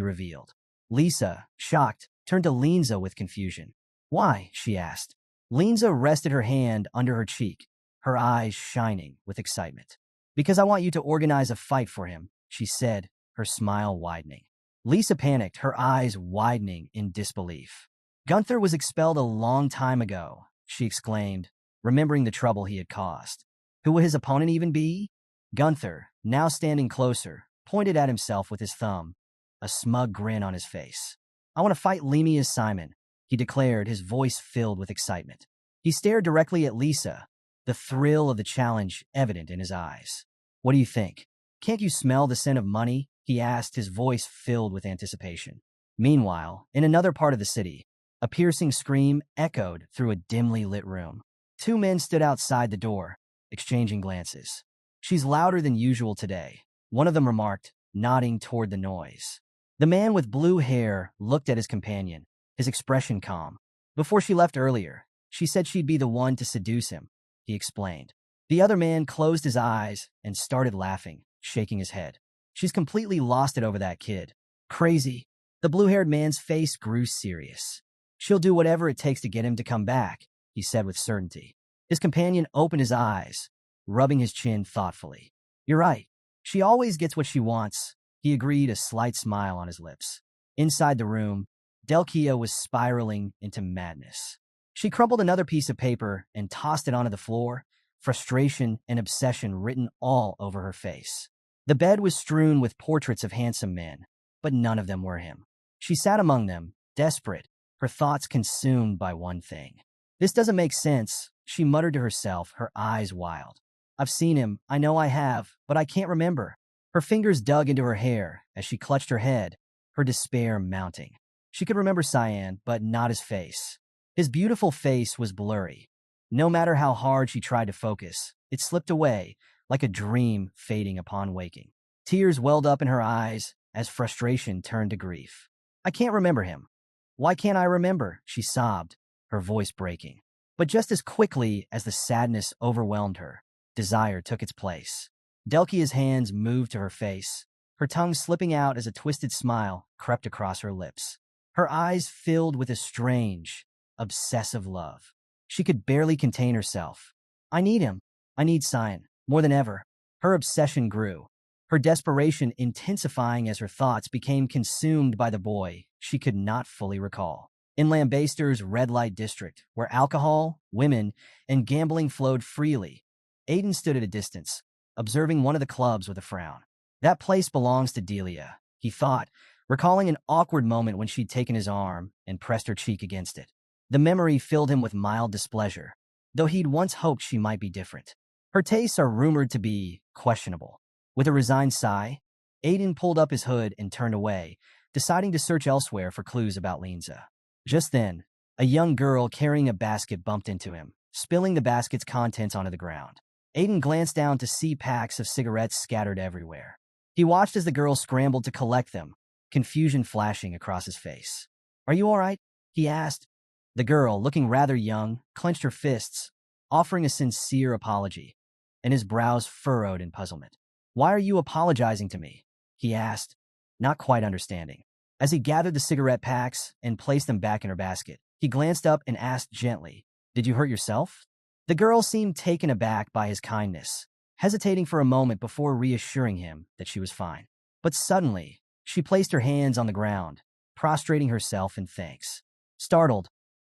A: revealed. Lisa, shocked, turned to Linza with confusion. "Why?" she asked. Linza rested her hand under her cheek, her eyes shining with excitement. "Because I want you to organize a fight for him," she said, her smile widening. Lisa panicked, her eyes widening in disbelief. "Gunther was expelled a long time ago," she exclaimed, remembering the trouble he had caused. Who would his opponent even be? Gunther, now standing closer, pointed at himself with his thumb, a smug grin on his face. "I want to fight Lemia's Simon," he declared, his voice filled with excitement. He stared directly at Lisa, the thrill of the challenge evident in his eyes. "What do you think? Can't you smell the scent of money?" he asked, his voice filled with anticipation. Meanwhile, in another part of the city, a piercing scream echoed through a dimly lit room. Two men stood outside the door, exchanging glances. "She's louder than usual today," one of them remarked, nodding toward the noise. The man with blue hair looked at his companion, his expression calm. "Before she left earlier, she said she'd be the one to seduce him," he explained. The other man closed his eyes and started laughing, shaking his head. "She's completely lost it over that kid. Crazy." The blue-haired man's face grew serious. "She'll do whatever it takes to get him to come back," he said with certainty. His companion opened his eyes, rubbing his chin thoughtfully. "You're right. She always gets what she wants," he agreed, a slight smile on his lips. Inside the room, Delkia was spiraling into madness. She crumpled another piece of paper and tossed it onto the floor, frustration and obsession written all over her face. The bed was strewn with portraits of handsome men, but none of them were him. She sat among them, desperate, her thoughts consumed by one thing. "This doesn't make sense," she muttered to herself, her eyes wild. "I've seen him, I know I have, but I can't remember." Her fingers dug into her hair as she clutched her head, her despair mounting. She could remember Cyan, but not his face. His beautiful face was blurry. No matter how hard she tried to focus, it slipped away, like a dream fading upon waking. Tears welled up in her eyes as frustration turned to grief. "I can't remember him. Why can't I remember?" she sobbed, her voice breaking. But just as quickly as the sadness overwhelmed her, desire took its place. Delkia's hands moved to her face, her tongue slipping out as a twisted smile crept across her lips. Her eyes filled with a strange, obsessive love. She could barely contain herself. "I need him. I need Cyan. More than ever." Her obsession grew, her desperation intensifying as her thoughts became consumed by the boy she could not fully recall. In Lambaster's red light district, where alcohol, women, and gambling flowed freely, Aiden stood at a distance, observing one of the clubs with a frown. "That place belongs to Delia," he thought, recalling an awkward moment when she'd taken his arm and pressed her cheek against it. The memory filled him with mild displeasure, though he'd once hoped she might be different. Her tastes are rumored to be questionable. With a resigned sigh, Aiden pulled up his hood and turned away, deciding to search elsewhere for clues about Linza. Just then, a young girl carrying a basket bumped into him, spilling the basket's contents onto the ground. Aiden glanced down to see packs of cigarettes scattered everywhere. He watched as the girl scrambled to collect them, confusion flashing across his face. "Are you all right?" he asked. The girl, looking rather young, clenched her fists, offering a sincere apology, and his brows furrowed in puzzlement. "Why are you apologizing to me?" he asked, not quite understanding. As he gathered the cigarette packs and placed them back in her basket, he glanced up and asked gently, "Did you hurt yourself?" The girl seemed taken aback by his kindness, hesitating for a moment before reassuring him that she was fine. But suddenly, she placed her hands on the ground, prostrating herself in thanks. Startled,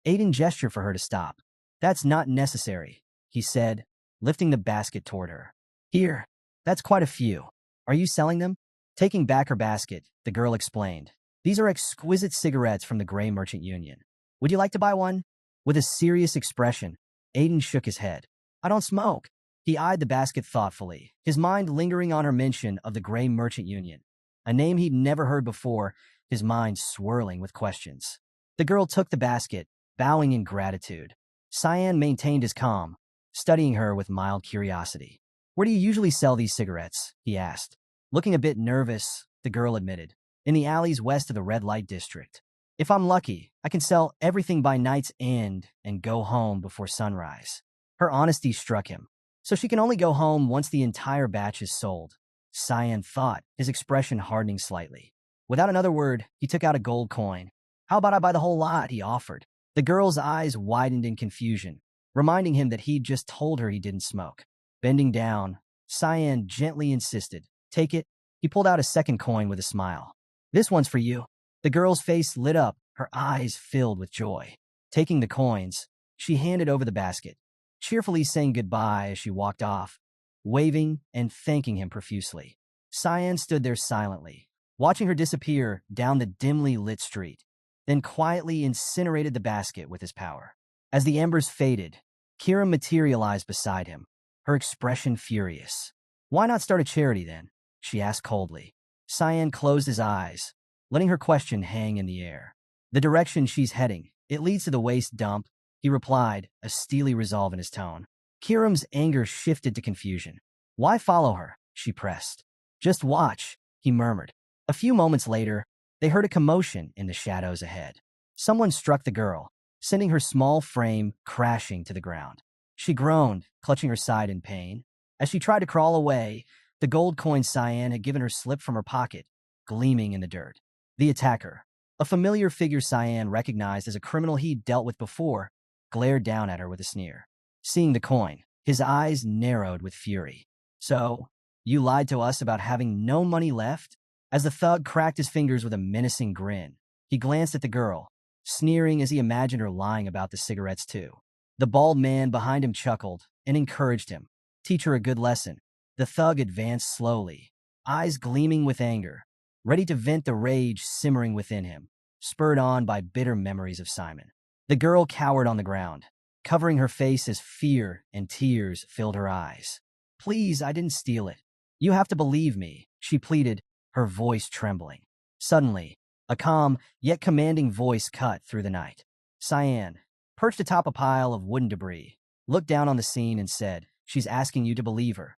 A: Aiden gestured for her to stop. "That's not necessary," he said, lifting the basket toward her. "Here, that's quite a few. Are you selling them?" Taking back her basket, the girl explained, "These are exquisite cigarettes from the Gray Merchant Union. Would you like to buy one?" With a serious expression, Aiden shook his head. "I don't smoke." He eyed the basket thoughtfully, his mind lingering on her mention of the Gray Merchant Union, a name he'd never heard before, his mind swirling with questions. The girl took the basket, bowing in gratitude. Cyan maintained his calm, studying her with mild curiosity. "Where do you usually sell these cigarettes?" he asked. Looking a bit nervous, the girl admitted, "In the alleys west of the red light district. If I'm lucky, I can sell everything by night's end and go home before sunrise." Her honesty struck him. So she can only go home once the entire batch is sold. Cyan thought, his expression hardening slightly. Without another word, he took out a gold coin. "How about I buy the whole lot?" he offered. The girl's eyes widened in confusion, reminding him that he'd just told her he didn't smoke. Bending down, Cyan gently insisted, "Take it." He pulled out a second coin with a smile. "This one's for you." The girl's face lit up, her eyes filled with joy. Taking the coins, she handed over the basket, cheerfully saying goodbye as she walked off, waving and thanking him profusely. Cyan stood there silently, watching her disappear down the dimly lit street, then quietly incinerated the basket with his power. As the embers faded, Kira materialized beside him, her expression furious. "Why not start a charity then?" she asked coldly. Cyan closed his eyes, letting her question hang in the air. "The direction she's heading, it leads to the waste dump," he replied, a steely resolve in his tone. Kiram's anger shifted to confusion. "Why follow her?" she pressed. "Just watch," he murmured. A few moments later, they heard a commotion in the shadows ahead. Someone struck the girl, sending her small frame crashing to the ground. She groaned, clutching her side in pain. As she tried to crawl away, the gold coin Cyan had given her slipped from her pocket, gleaming in the dirt. The attacker, a familiar figure Cyan recognized as a criminal he'd dealt with before, glared down at her with a sneer. Seeing the coin, his eyes narrowed with fury. "So, you lied to us about having no money left?" As the thug cracked his fingers with a menacing grin, he glanced at the girl, sneering as he imagined her lying about the cigarettes too. The bald man behind him chuckled and encouraged him. "Teach her a good lesson." The thug advanced slowly, eyes gleaming with anger, ready to vent the rage simmering within him, spurred on by bitter memories of Simon. The girl cowered on the ground, covering her face as fear and tears filled her eyes. "Please, I didn't steal it. You have to believe me," she pleaded, her voice trembling. Suddenly, a calm yet commanding voice cut through the night. Cyan, perched atop a pile of wooden debris, looked down on the scene and said, "She's asking you to believe her.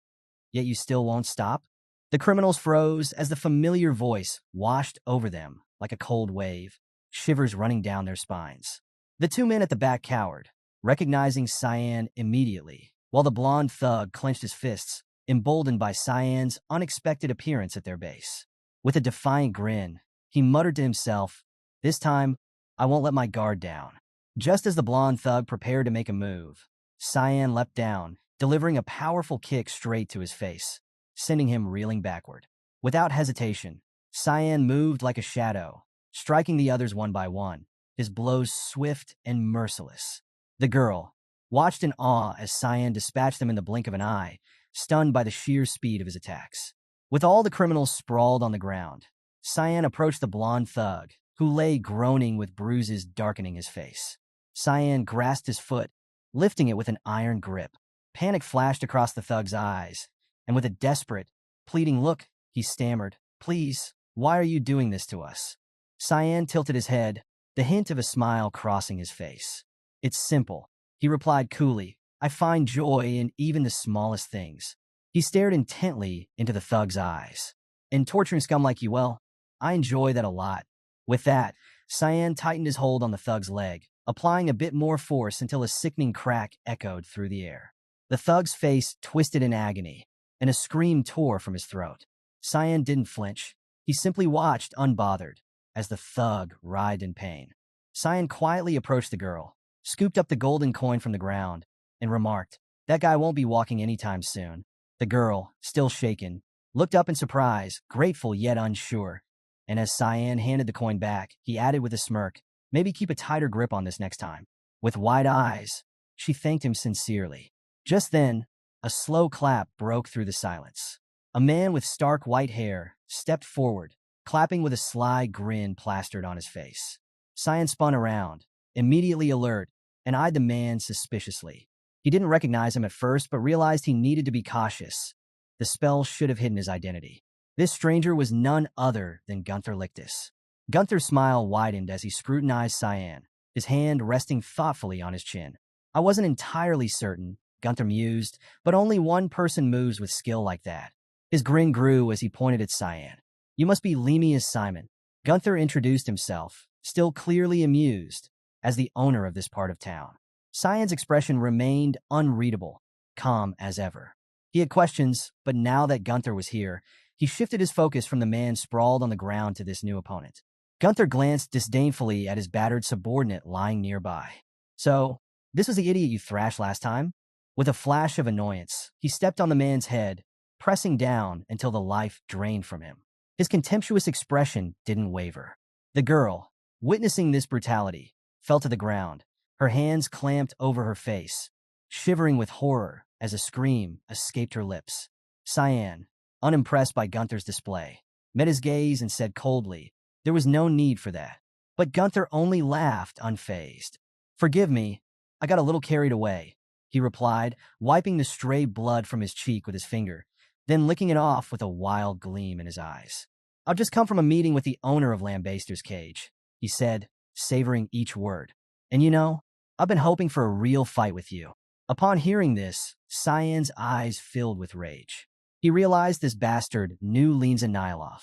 A: Yet you still won't stop?" The criminals froze as the familiar voice washed over them like a cold wave, shivers running down their spines. The two men at the back cowered, recognizing Cyan immediately, while the blonde thug clenched his fists, emboldened by Cyan's unexpected appearance at their base. With a defiant grin, he muttered to himself, "This time, I won't let my guard down." Just as the blonde thug prepared to make a move, Cyan leapt down, delivering a powerful kick straight to his face, sending him reeling backward. Without hesitation, Cyan moved like a shadow, striking the others one by one, his blows swift and merciless. The girl watched in awe as Cyan dispatched them in the blink of an eye, stunned by the sheer speed of his attacks. With all the criminals sprawled on the ground, Cyan approached the blonde thug, who lay groaning with bruises darkening his face. Cyan grasped his foot, lifting it with an iron grip. Panic flashed across the thug's eyes, and with a desperate, pleading look, he stammered, "Please, why are you doing this to us?" Cyan tilted his head, the hint of a smile crossing his face. "It's simple," he replied coolly. "I find joy in even the smallest things." He stared intently into the thug's eyes. "And torturing scum like you, well, I enjoy that a lot." With that, Cyan tightened his hold on the thug's leg, applying a bit more force until a sickening crack echoed through the air. The thug's face twisted in agony, and a scream tore from his throat. Cyan didn't flinch. He simply watched, unbothered, as the thug writhed in pain. Cyan quietly approached the girl, scooped up the golden coin from the ground, and remarked, "That guy won't be walking anytime soon." The girl, still shaken, looked up in surprise, grateful yet unsure. And as Cyan handed the coin back, he added with a smirk, "Maybe keep a tighter grip on this next time." With wide eyes, she thanked him sincerely. Just then, a slow clap broke through the silence. A man with stark white hair stepped forward, clapping with a sly grin plastered on his face. Cyan spun around, immediately alert, and eyed the man suspiciously. He didn't recognize him at first, but realized he needed to be cautious. The spell should have hidden his identity. This stranger was none other than Gunther Lictus. Gunther's smile widened as he scrutinized Cyan, his hand resting thoughtfully on his chin. I wasn't entirely certain, Gunther mused, but only one person moves with skill like that. His grin grew as he pointed at Cyan. You must be Lemius Simon. Gunther introduced himself, still clearly amused, as the owner of this part of town. Cyan's expression remained unreadable, calm as ever. He had questions, but now that Gunther was here, he shifted his focus from the man sprawled on the ground to this new opponent. Gunther glanced disdainfully at his battered subordinate lying nearby. So, this was the idiot you thrashed last time? With a flash of annoyance, he stepped on the man's head, pressing down until the life drained from him. His contemptuous expression didn't waver. The girl, witnessing this brutality, fell to the ground, her hands clamped over her face, shivering with horror as a scream escaped her lips. Cyan, unimpressed by Gunther's display, met his gaze and said coldly, there was no need for that. But Gunther only laughed unfazed. Forgive me, I got a little carried away, he replied, wiping the stray blood from his cheek with his finger, then licking it off with a wild gleam in his eyes. I've just come from a meeting with the owner of Lambaster's Cage, he said, savoring each word. And you know, I've been hoping for a real fight with you. Upon hearing this, Cyan's eyes filled with rage. He realized this bastard knew Linza Nilov.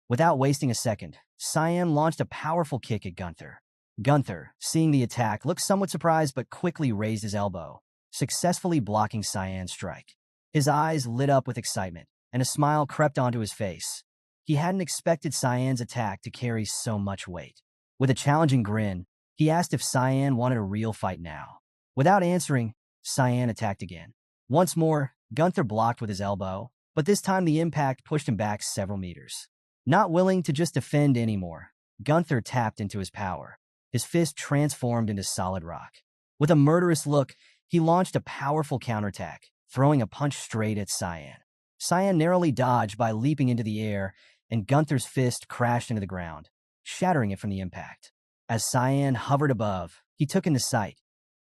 A: Without wasting a second, Cyan launched a powerful kick at Gunther. Gunther, seeing the attack, looked somewhat surprised but quickly raised his elbow, successfully blocking Cyan's strike. His eyes lit up with excitement, and a smile crept onto his face. He hadn't expected Cyan's attack to carry so much weight. With a challenging grin, he asked if Cyan wanted a real fight now. Without answering, Cyan attacked again. Once more, Gunther blocked with his elbow, but this time the impact pushed him back several meters. Not willing to just defend anymore, Gunther tapped into his power. His fist transformed into solid rock. With a murderous look, he launched a powerful counterattack, throwing a punch straight at Cyan. Cyan narrowly dodged by leaping into the air, and Gunther's fist crashed into the ground, shattering it from the impact. As Cyan hovered above, he took into sight.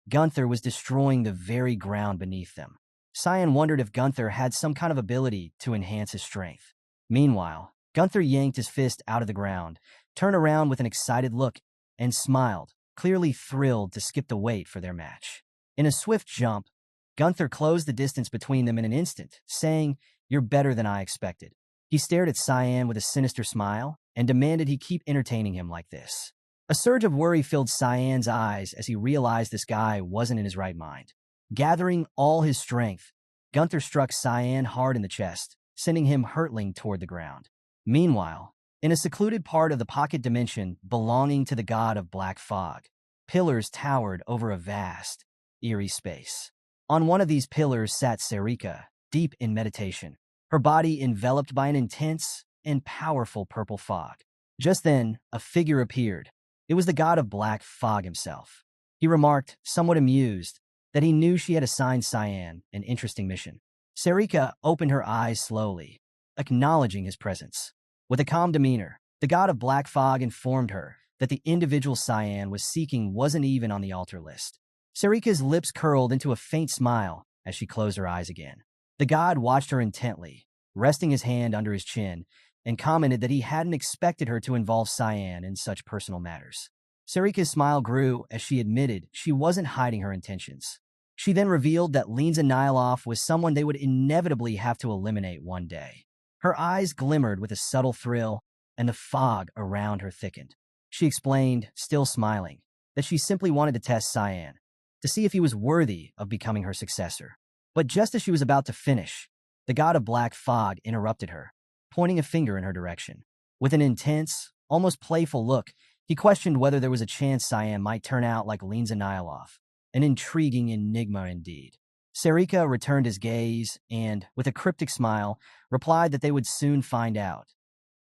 A: Gunther was destroying the very ground beneath them. Cyan wondered if Gunther had some kind of ability to enhance his strength. Meanwhile, Gunther yanked his fist out of the ground, turned around with an excited look, and smiled, clearly thrilled to skip the wait for their match. In a swift jump, Gunther closed the distance between them in an instant, saying, "You're better than I expected." He stared at Cyan with a sinister smile and demanded he keep entertaining him like this. A surge of worry filled Cyan's eyes as he realized this guy wasn't in his right mind. Gathering all his strength, Gunther struck Cyan hard in the chest, sending him hurtling toward the ground. Meanwhile, in a secluded part of the pocket dimension belonging to the god of black fog, pillars towered over a vast, eerie space. On one of these pillars sat Sarika, deep in meditation, her body enveloped by an intense and powerful purple fog. Just then, a figure appeared. It was the god of black fog himself. He remarked, somewhat amused, that he knew she had assigned Cyan an interesting mission. Sarika opened her eyes slowly, acknowledging his presence. With a calm demeanor, the god of black fog informed her that the individual Cyan was seeking wasn't even on the altar list. Sarika's lips curled into a faint smile as she closed her eyes again. The god watched her intently, resting his hand under his chin, and commented that he hadn't expected her to involve Cyan in such personal matters. Sarika's smile grew as she admitted she wasn't hiding her intentions. She then revealed that Linza Nilov was someone they would inevitably have to eliminate one day. Her eyes glimmered with a subtle thrill, and the fog around her thickened. She explained, still smiling, that she simply wanted to test Cyan, to see if he was worthy of becoming her successor. But just as she was about to finish, the god of black fog interrupted her, pointing a finger in her direction. With an intense, almost playful look, he questioned whether there was a chance Cyan might turn out like Linza Nilov, an intriguing enigma indeed. Sarika returned his gaze and, with a cryptic smile, replied that they would soon find out.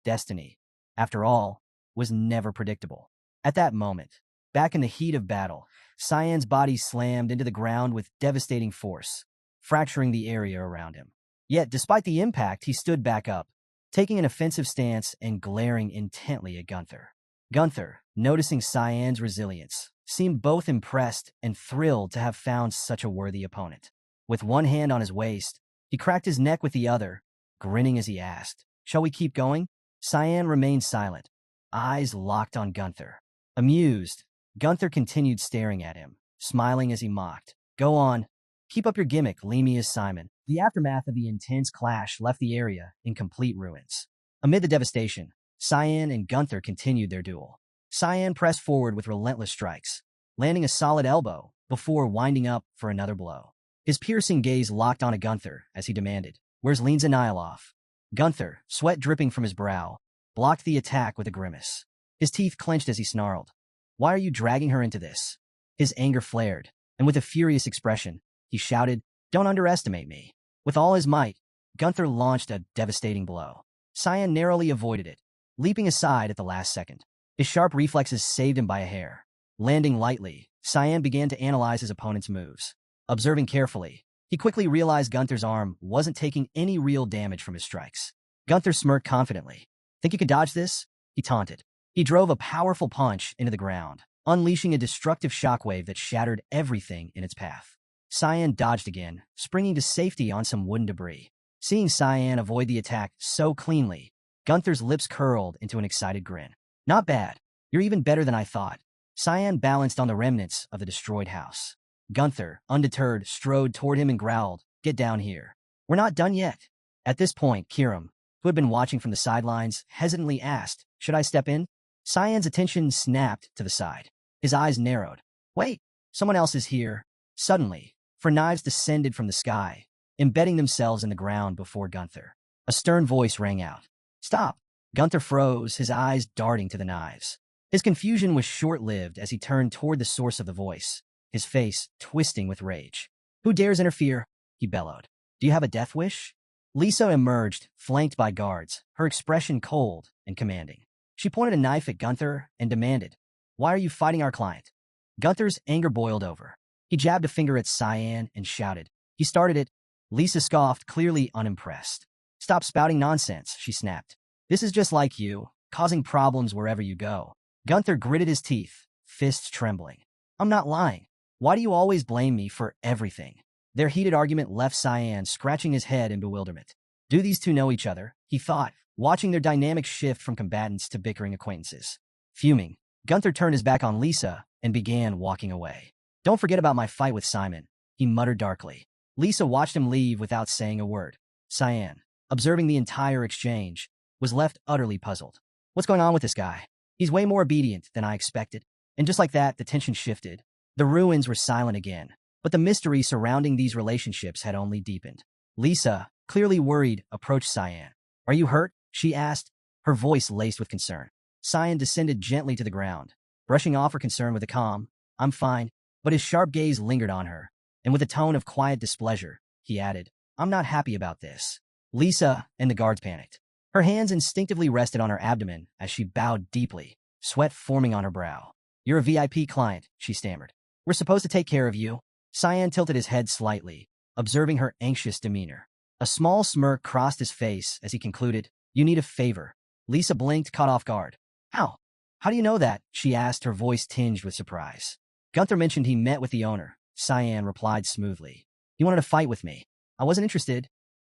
A: Destiny, after all, was never predictable. At that moment, back in the heat of battle, Cyan's body slammed into the ground with devastating force, fracturing the area around him. Yet, despite the impact, he stood back up, taking an offensive stance and glaring intently at Gunther. Gunther, noticing Cyan's resilience, seemed both impressed and thrilled to have found such a worthy opponent. With one hand on his waist, he cracked his neck with the other, grinning as he asked, "Shall we keep going?" Cyan remained silent, eyes locked on Gunther. Amused, Gunther continued staring at him, smiling as he mocked. Go on. Keep up your gimmick, Lemia's Simon. The aftermath of the intense clash left the area in complete ruins. Amid the devastation, Cyan and Gunther continued their duel. Cyan pressed forward with relentless strikes, landing a solid elbow before winding up for another blow. His piercing gaze locked onto Gunther as he demanded, "Where's Lenza Nihilov?" Gunther, sweat dripping from his brow, blocked the attack with a grimace. His teeth clenched as he snarled, "Why are you dragging her into this?" His anger flared, and with a furious expression, he shouted, "Don't underestimate me." With all his might, Gunther launched a devastating blow. Cyan narrowly avoided it, leaping aside at the last second. His sharp reflexes saved him by a hair. Landing lightly, Cyan began to analyze his opponent's moves. Observing carefully, he quickly realized Gunther's arm wasn't taking any real damage from his strikes. Gunther smirked confidently. "Think you can dodge this?" he taunted. He drove a powerful punch into the ground, unleashing a destructive shockwave that shattered everything in its path. Cyan dodged again, springing to safety on some wooden debris. Seeing Cyan avoid the attack so cleanly, Gunther's lips curled into an excited grin. "Not bad. You're even better than I thought." Cyan balanced on the remnants of the destroyed house. Gunther, undeterred, strode toward him and growled, "Get down here. We're not done yet." At this point, Kiram, who had been watching from the sidelines, hesitantly asked, "Should I step in?" Cyan's attention snapped to the side. His eyes narrowed. "Wait, someone else is here." Suddenly, for knives descended from the sky, embedding themselves in the ground before Gunther. A stern voice rang out. "Stop!" Gunther froze, his eyes darting to the knives. His confusion was short-lived as he turned toward the source of the voice, his face twisting with rage. "Who dares interfere?" he bellowed. "Do you have a death wish?" Lisa emerged, flanked by guards, her expression cold and commanding. She pointed a knife at Gunther and demanded, "Why are you fighting our client?" Gunther's anger boiled over. He jabbed a finger at Cyan and shouted, "He started it." Lisa scoffed, clearly unimpressed. "Stop spouting nonsense," she snapped. "This is just like you, causing problems wherever you go." Gunther gritted his teeth, fists trembling. "I'm not lying. Why do you always blame me for everything?" Their heated argument left Cyan scratching his head in bewilderment. Do these two know each other? He thought, watching their dynamic shift from combatants to bickering acquaintances. Fuming, Gunther turned his back on Lisa and began walking away. "Don't forget about my fight with Simon," he muttered darkly. Lisa watched him leave without saying a word. Cyan, observing the entire exchange, was left utterly puzzled. "What's going on with this guy? He's way more obedient than I expected." And just like that, the tension shifted. The ruins were silent again, but the mystery surrounding these relationships had only deepened. Lisa, clearly worried, approached Cyan. "Are you hurt?" she asked, her voice laced with concern. Cyan descended gently to the ground, brushing off her concern with a calm, "I'm fine," but his sharp gaze lingered on her, and with a tone of quiet displeasure, he added, "I'm not happy about this." Lisa and the guards panicked. Her hands instinctively rested on her abdomen as she bowed deeply, sweat forming on her brow. "You're a VIP client," she stammered. "We're supposed to take care of you." Cyan tilted his head slightly, observing her anxious demeanor. A small smirk crossed his face as he concluded, "You need a favor." Lisa blinked, caught off guard. "How? How do you know that?" she asked, her voice tinged with surprise. "Gunther mentioned he met with the owner," Cyan replied smoothly. "He wanted to fight with me. I wasn't interested,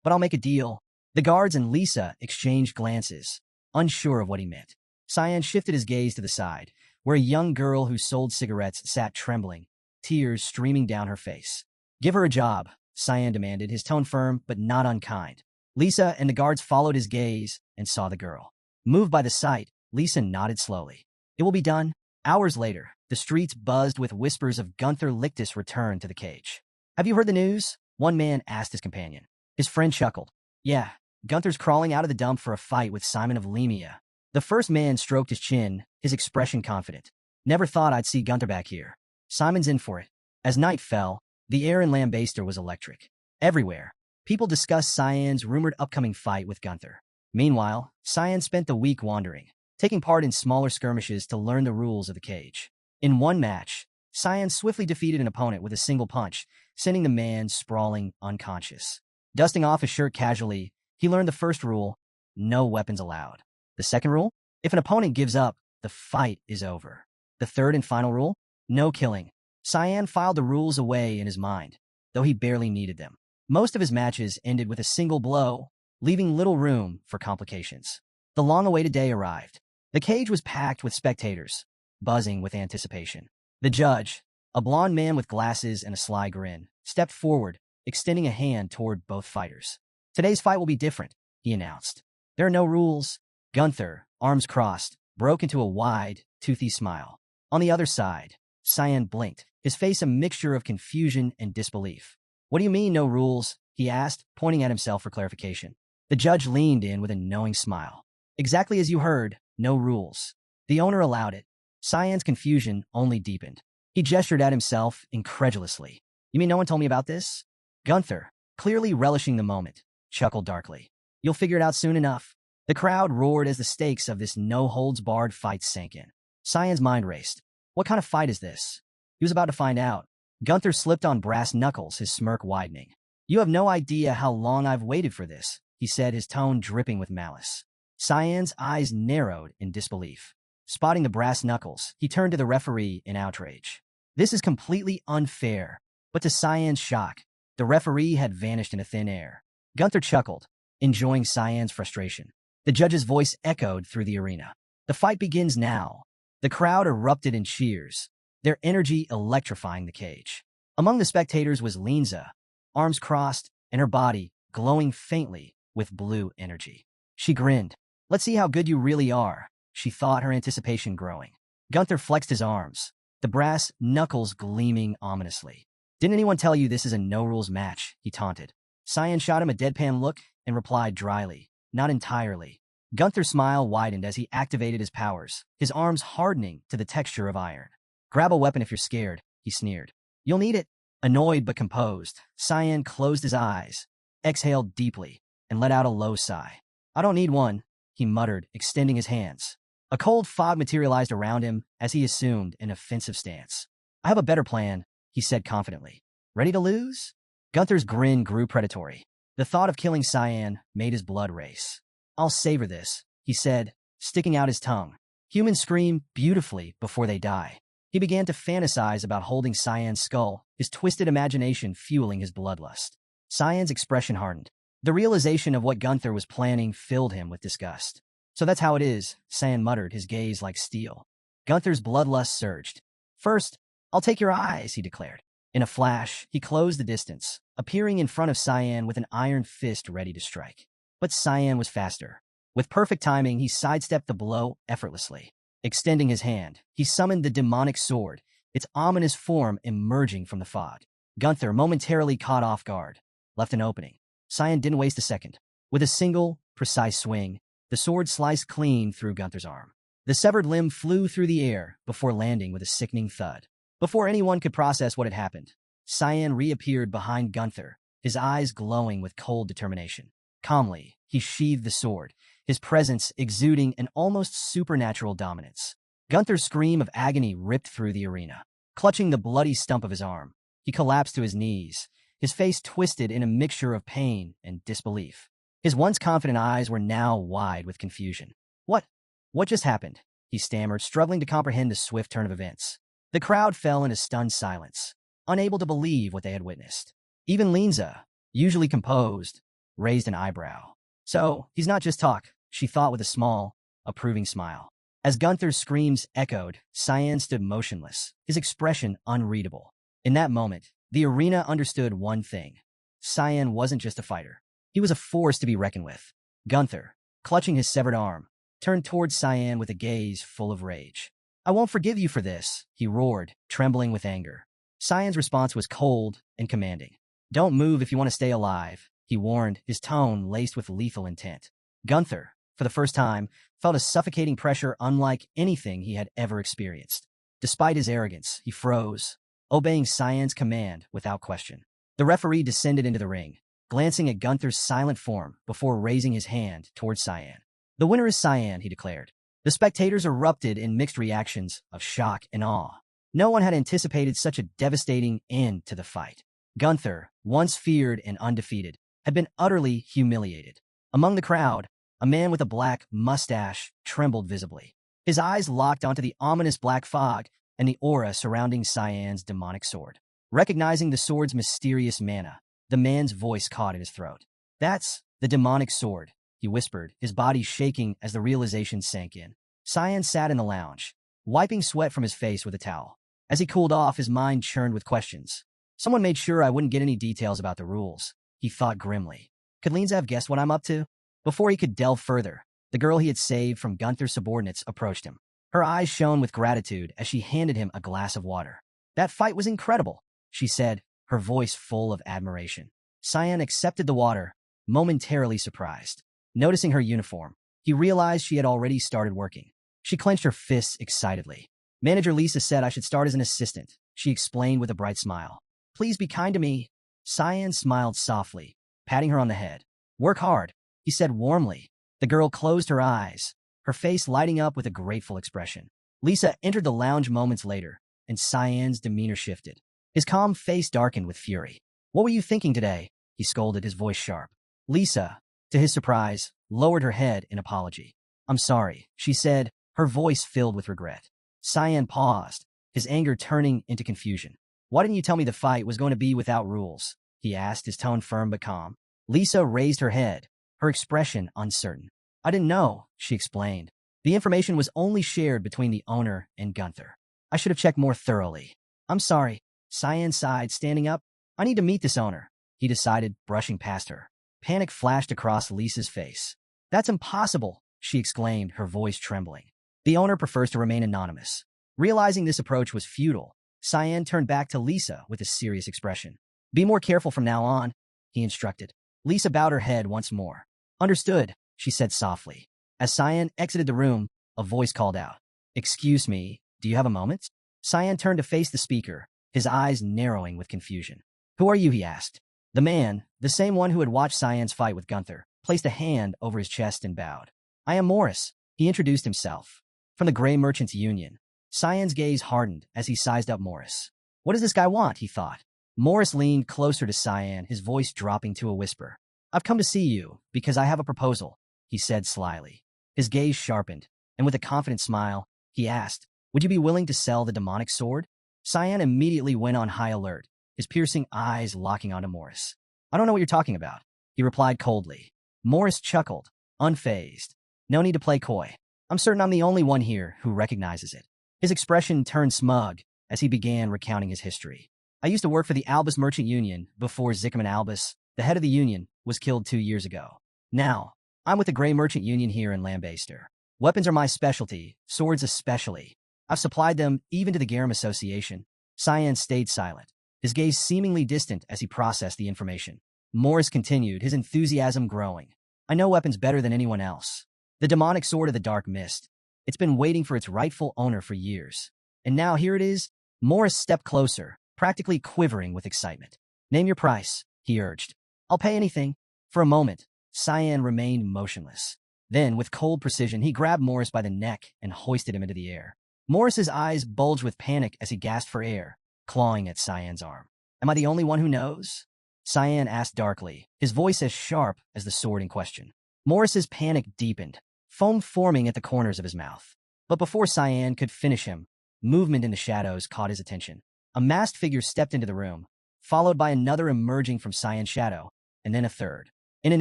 A: but I'll make a deal." The guards and Lisa exchanged glances, unsure of what he meant. Cyan shifted his gaze to the side, where a young girl who sold cigarettes sat trembling, tears streaming down her face. "Give her a job," Cyan demanded, his tone firm but not unkind. Lisa and the guards followed his gaze and saw the girl. Moved by the sight, Lisa nodded slowly. "It will be done." Hours later, the streets buzzed with whispers of Gunther Lichtis' return to the cage. "Have you heard the news?" one man asked his companion. His friend chuckled. "Yeah, Gunther's crawling out of the dump for a fight with Simon of Lemia." The first man stroked his chin, his expression confident. "Never thought I'd see Gunther back here. Simon's in for it." As night fell, the air in Lambaster was electric. Everywhere, people discussed Cyan's rumored upcoming fight with Gunther. Meanwhile, Cyan spent the week wandering, taking part in smaller skirmishes to learn the rules of the cage. In one match, Cyan swiftly defeated an opponent with a single punch, sending the man sprawling unconscious. Dusting off his shirt casually, he learned the first rule: no weapons allowed. The second rule: if an opponent gives up, the fight is over. The third and final rule: no killing. Cyan filed the rules away in his mind, though he barely needed them. Most of his matches ended with a single blow, leaving little room for complications. The long-awaited day arrived. The cage was packed with spectators, buzzing with anticipation. The judge, a blond man with glasses and a sly grin, stepped forward, extending a hand toward both fighters. Today's fight will be different, he announced. There are no rules. Gunther, arms crossed, broke into a wide, toothy smile. On the other side, Cyan blinked, his face a mixture of confusion and disbelief. What do you mean, no rules? He asked, pointing at himself for clarification. The judge leaned in with a knowing smile. Exactly as you heard, no rules. The owner allowed it. Cyan's confusion only deepened. He gestured at himself incredulously. You mean no one told me about this? Gunther, clearly relishing the moment, chuckled darkly. You'll figure it out soon enough. The crowd roared as the stakes of this no-holds-barred fight sank in. Cyan's mind raced. What kind of fight is this? He was about to find out. Gunther slipped on brass knuckles, his smirk widening. You have no idea how long I've waited for this, he said, his tone dripping with malice. Cyan's eyes narrowed in disbelief. Spotting the brass knuckles, he turned to the referee in outrage. This is completely unfair. But to Cyan's shock, the referee had vanished into thin air. Gunther chuckled, enjoying Cyan's frustration. The judge's voice echoed through the arena. The fight begins now. The crowd erupted in cheers, their energy electrifying the cage. Among the spectators was Linza, arms crossed and her body glowing faintly with blue energy. She grinned. Let's see how good you really are, she thought, her anticipation growing. Gunther flexed his arms, the brass knuckles gleaming ominously. Didn't anyone tell you this is a no-rules match? He taunted. Cyan shot him a deadpan look and replied dryly, not entirely. Gunther's smile widened as he activated his powers, his arms hardening to the texture of iron. Grab a weapon if you're scared, he sneered. You'll need it. Annoyed but composed, Cyan closed his eyes, exhaled deeply, and let out a low sigh. I don't need one, he muttered, extending his hands. A cold fog materialized around him as he assumed an offensive stance. I have a better plan, he said confidently. Ready to lose? Gunther's grin grew predatory. The thought of killing Cyan made his blood race. I'll savor this, he said, sticking out his tongue. Humans scream beautifully before they die. He began to fantasize about holding Cyan's skull, his twisted imagination fueling his bloodlust. Cyan's expression hardened. The realization of what Gunther was planning filled him with disgust. So that's how it is, Cyan muttered, his gaze like steel. Gunther's bloodlust surged. First, I'll take your eyes, he declared. In a flash, he closed the distance, appearing in front of Cyan with an iron fist ready to strike. But Cyan was faster. With perfect timing, he sidestepped the blow effortlessly. Extending his hand, he summoned the demonic sword, its ominous form emerging from the fog. Gunther, momentarily caught off guard, left an opening. Cyan didn't waste a second. With a single, precise swing, the sword sliced clean through Gunther's arm. The severed limb flew through the air before landing with a sickening thud. Before anyone could process what had happened, Cyan reappeared behind Gunther, his eyes glowing with cold determination. Calmly, he sheathed the sword, his presence exuding an almost supernatural dominance. Gunther's scream of agony ripped through the arena. Clutching the bloody stump of his arm, he collapsed to his knees, his face twisted in a mixture of pain and disbelief. His once confident eyes were now wide with confusion. What just happened? He stammered, struggling to comprehend the swift turn of events. The crowd fell into stunned silence, unable to believe what they had witnessed. Even Linza, usually composed, raised an eyebrow. So, he's not just talk, she thought with a small, approving smile. As Gunther's screams echoed, Cyan stood motionless, his expression unreadable. In that moment, the arena understood one thing. Cyan wasn't just a fighter. He was a force to be reckoned with. Gunther, clutching his severed arm, turned towards Cyan with a gaze full of rage. I won't forgive you for this, he roared, trembling with anger. Cyan's response was cold and commanding. Don't move if you want to stay alive, he warned, his tone laced with lethal intent. Gunther, for the first time, felt a suffocating pressure unlike anything he had ever experienced. Despite his arrogance, he froze, obeying Cyan's command without question. The referee descended into the ring, glancing at Gunther's silent form before raising his hand towards Cyan. The winner is Cyan, he declared. The spectators erupted in mixed reactions of shock and awe. No one had anticipated such a devastating end to the fight. Gunther, once feared and undefeated, had been utterly humiliated. Among the crowd, a man with a black mustache trembled visibly. His eyes locked onto the ominous black fog and the aura surrounding Cyan's demonic sword. Recognizing the sword's mysterious mana, the man's voice caught in his throat. That's the demonic sword, he whispered, his body shaking as the realization sank in. Cyan sat in the lounge, wiping sweat from his face with a towel. As he cooled off, his mind churned with questions. Someone made sure I wouldn't get any details about the rules, he thought grimly. Could Linza guessed what I'm up to? Before he could delve further, the girl he had saved from Gunther's subordinates approached him. Her eyes shone with gratitude as she handed him a glass of water. That fight was incredible, she said, her voice full of admiration. Cyan accepted the water, momentarily surprised. Noticing her uniform, he realized she had already started working. She clenched her fists excitedly. Manager Lisa said I should start as an assistant, she explained with a bright smile. Please be kind to me. Cyan smiled softly, patting her on the head. Work hard, he said warmly. The girl closed her eyes, her face lighting up with a grateful expression. Lisa entered the lounge moments later, and Cyan's demeanor shifted. His calm face darkened with fury. What were you thinking today? He scolded, his voice sharp. Lisa, to his surprise, lowered her head in apology. I'm sorry, she said, her voice filled with regret. Cyan paused, his anger turning into confusion. Why didn't you tell me the fight was going to be without rules? He asked, his tone firm but calm. Lisa raised her head, her expression uncertain. I didn't know, she explained. The information was only shared between the owner and Gunther. I should have checked more thoroughly. I'm sorry, Cyan sighed, standing up. I need to meet this owner, he decided, brushing past her. Panic flashed across Lisa's face. That's impossible, she exclaimed, her voice trembling. The owner prefers to remain anonymous. Realizing this approach was futile, Cyan turned back to Lisa with a serious expression. Be more careful from now on, he instructed. Lisa bowed her head once more. Understood, she said softly. As Cyan exited the room, a voice called out. Excuse me, do you have a moment? Cyan turned to face the speaker, his eyes narrowing with confusion. Who are you, he asked. The man, the same one who had watched Cyan's fight with Gunther, placed a hand over his chest and bowed. I am Morris, he introduced himself. From the Gray Merchants Union. Cyan's gaze hardened as he sized up Morris. What does this guy want, he thought. Morris leaned closer to Cyan, his voice dropping to a whisper. I've come to see you because I have a proposal, he said slyly. His gaze sharpened, and with a confident smile, he asked, would you be willing to sell the demonic sword? Cyan immediately went on high alert, his piercing eyes locking onto Morris. I don't know what you're talking about, he replied coldly. Morris chuckled, unfazed. No need to play coy. I'm certain I'm the only one here who recognizes it. His expression turned smug as he began recounting his history. I used to work for the Albus Merchant Union before Zickerman Albus, the head of the union, was killed 2 years ago. Now, I'm with the Gray Merchant Union here in Lambaster. Weapons are my specialty, swords especially. I've supplied them even to the Garum Association. Cyan stayed silent, his gaze seemingly distant as he processed the information. Morris continued, his enthusiasm growing. I know weapons better than anyone else. The demonic sword of the Dark Mist. It's been waiting for its rightful owner for years. And now here it is. Morris stepped closer, practically quivering with excitement. Name your price, he urged. I'll pay anything. For a moment, Cyan remained motionless. Then, with cold precision, he grabbed Morris by the neck and hoisted him into the air. Morris's eyes bulged with panic as he gasped for air, clawing at Cyan's arm. Am I the only one who knows? Cyan asked darkly, his voice as sharp as the sword in question. Morris's panic deepened, foam forming at the corners of his mouth. But before Cyan could finish him, movement in the shadows caught his attention. A masked figure stepped into the room, followed by another emerging from Cyan's shadow, and then a third. In an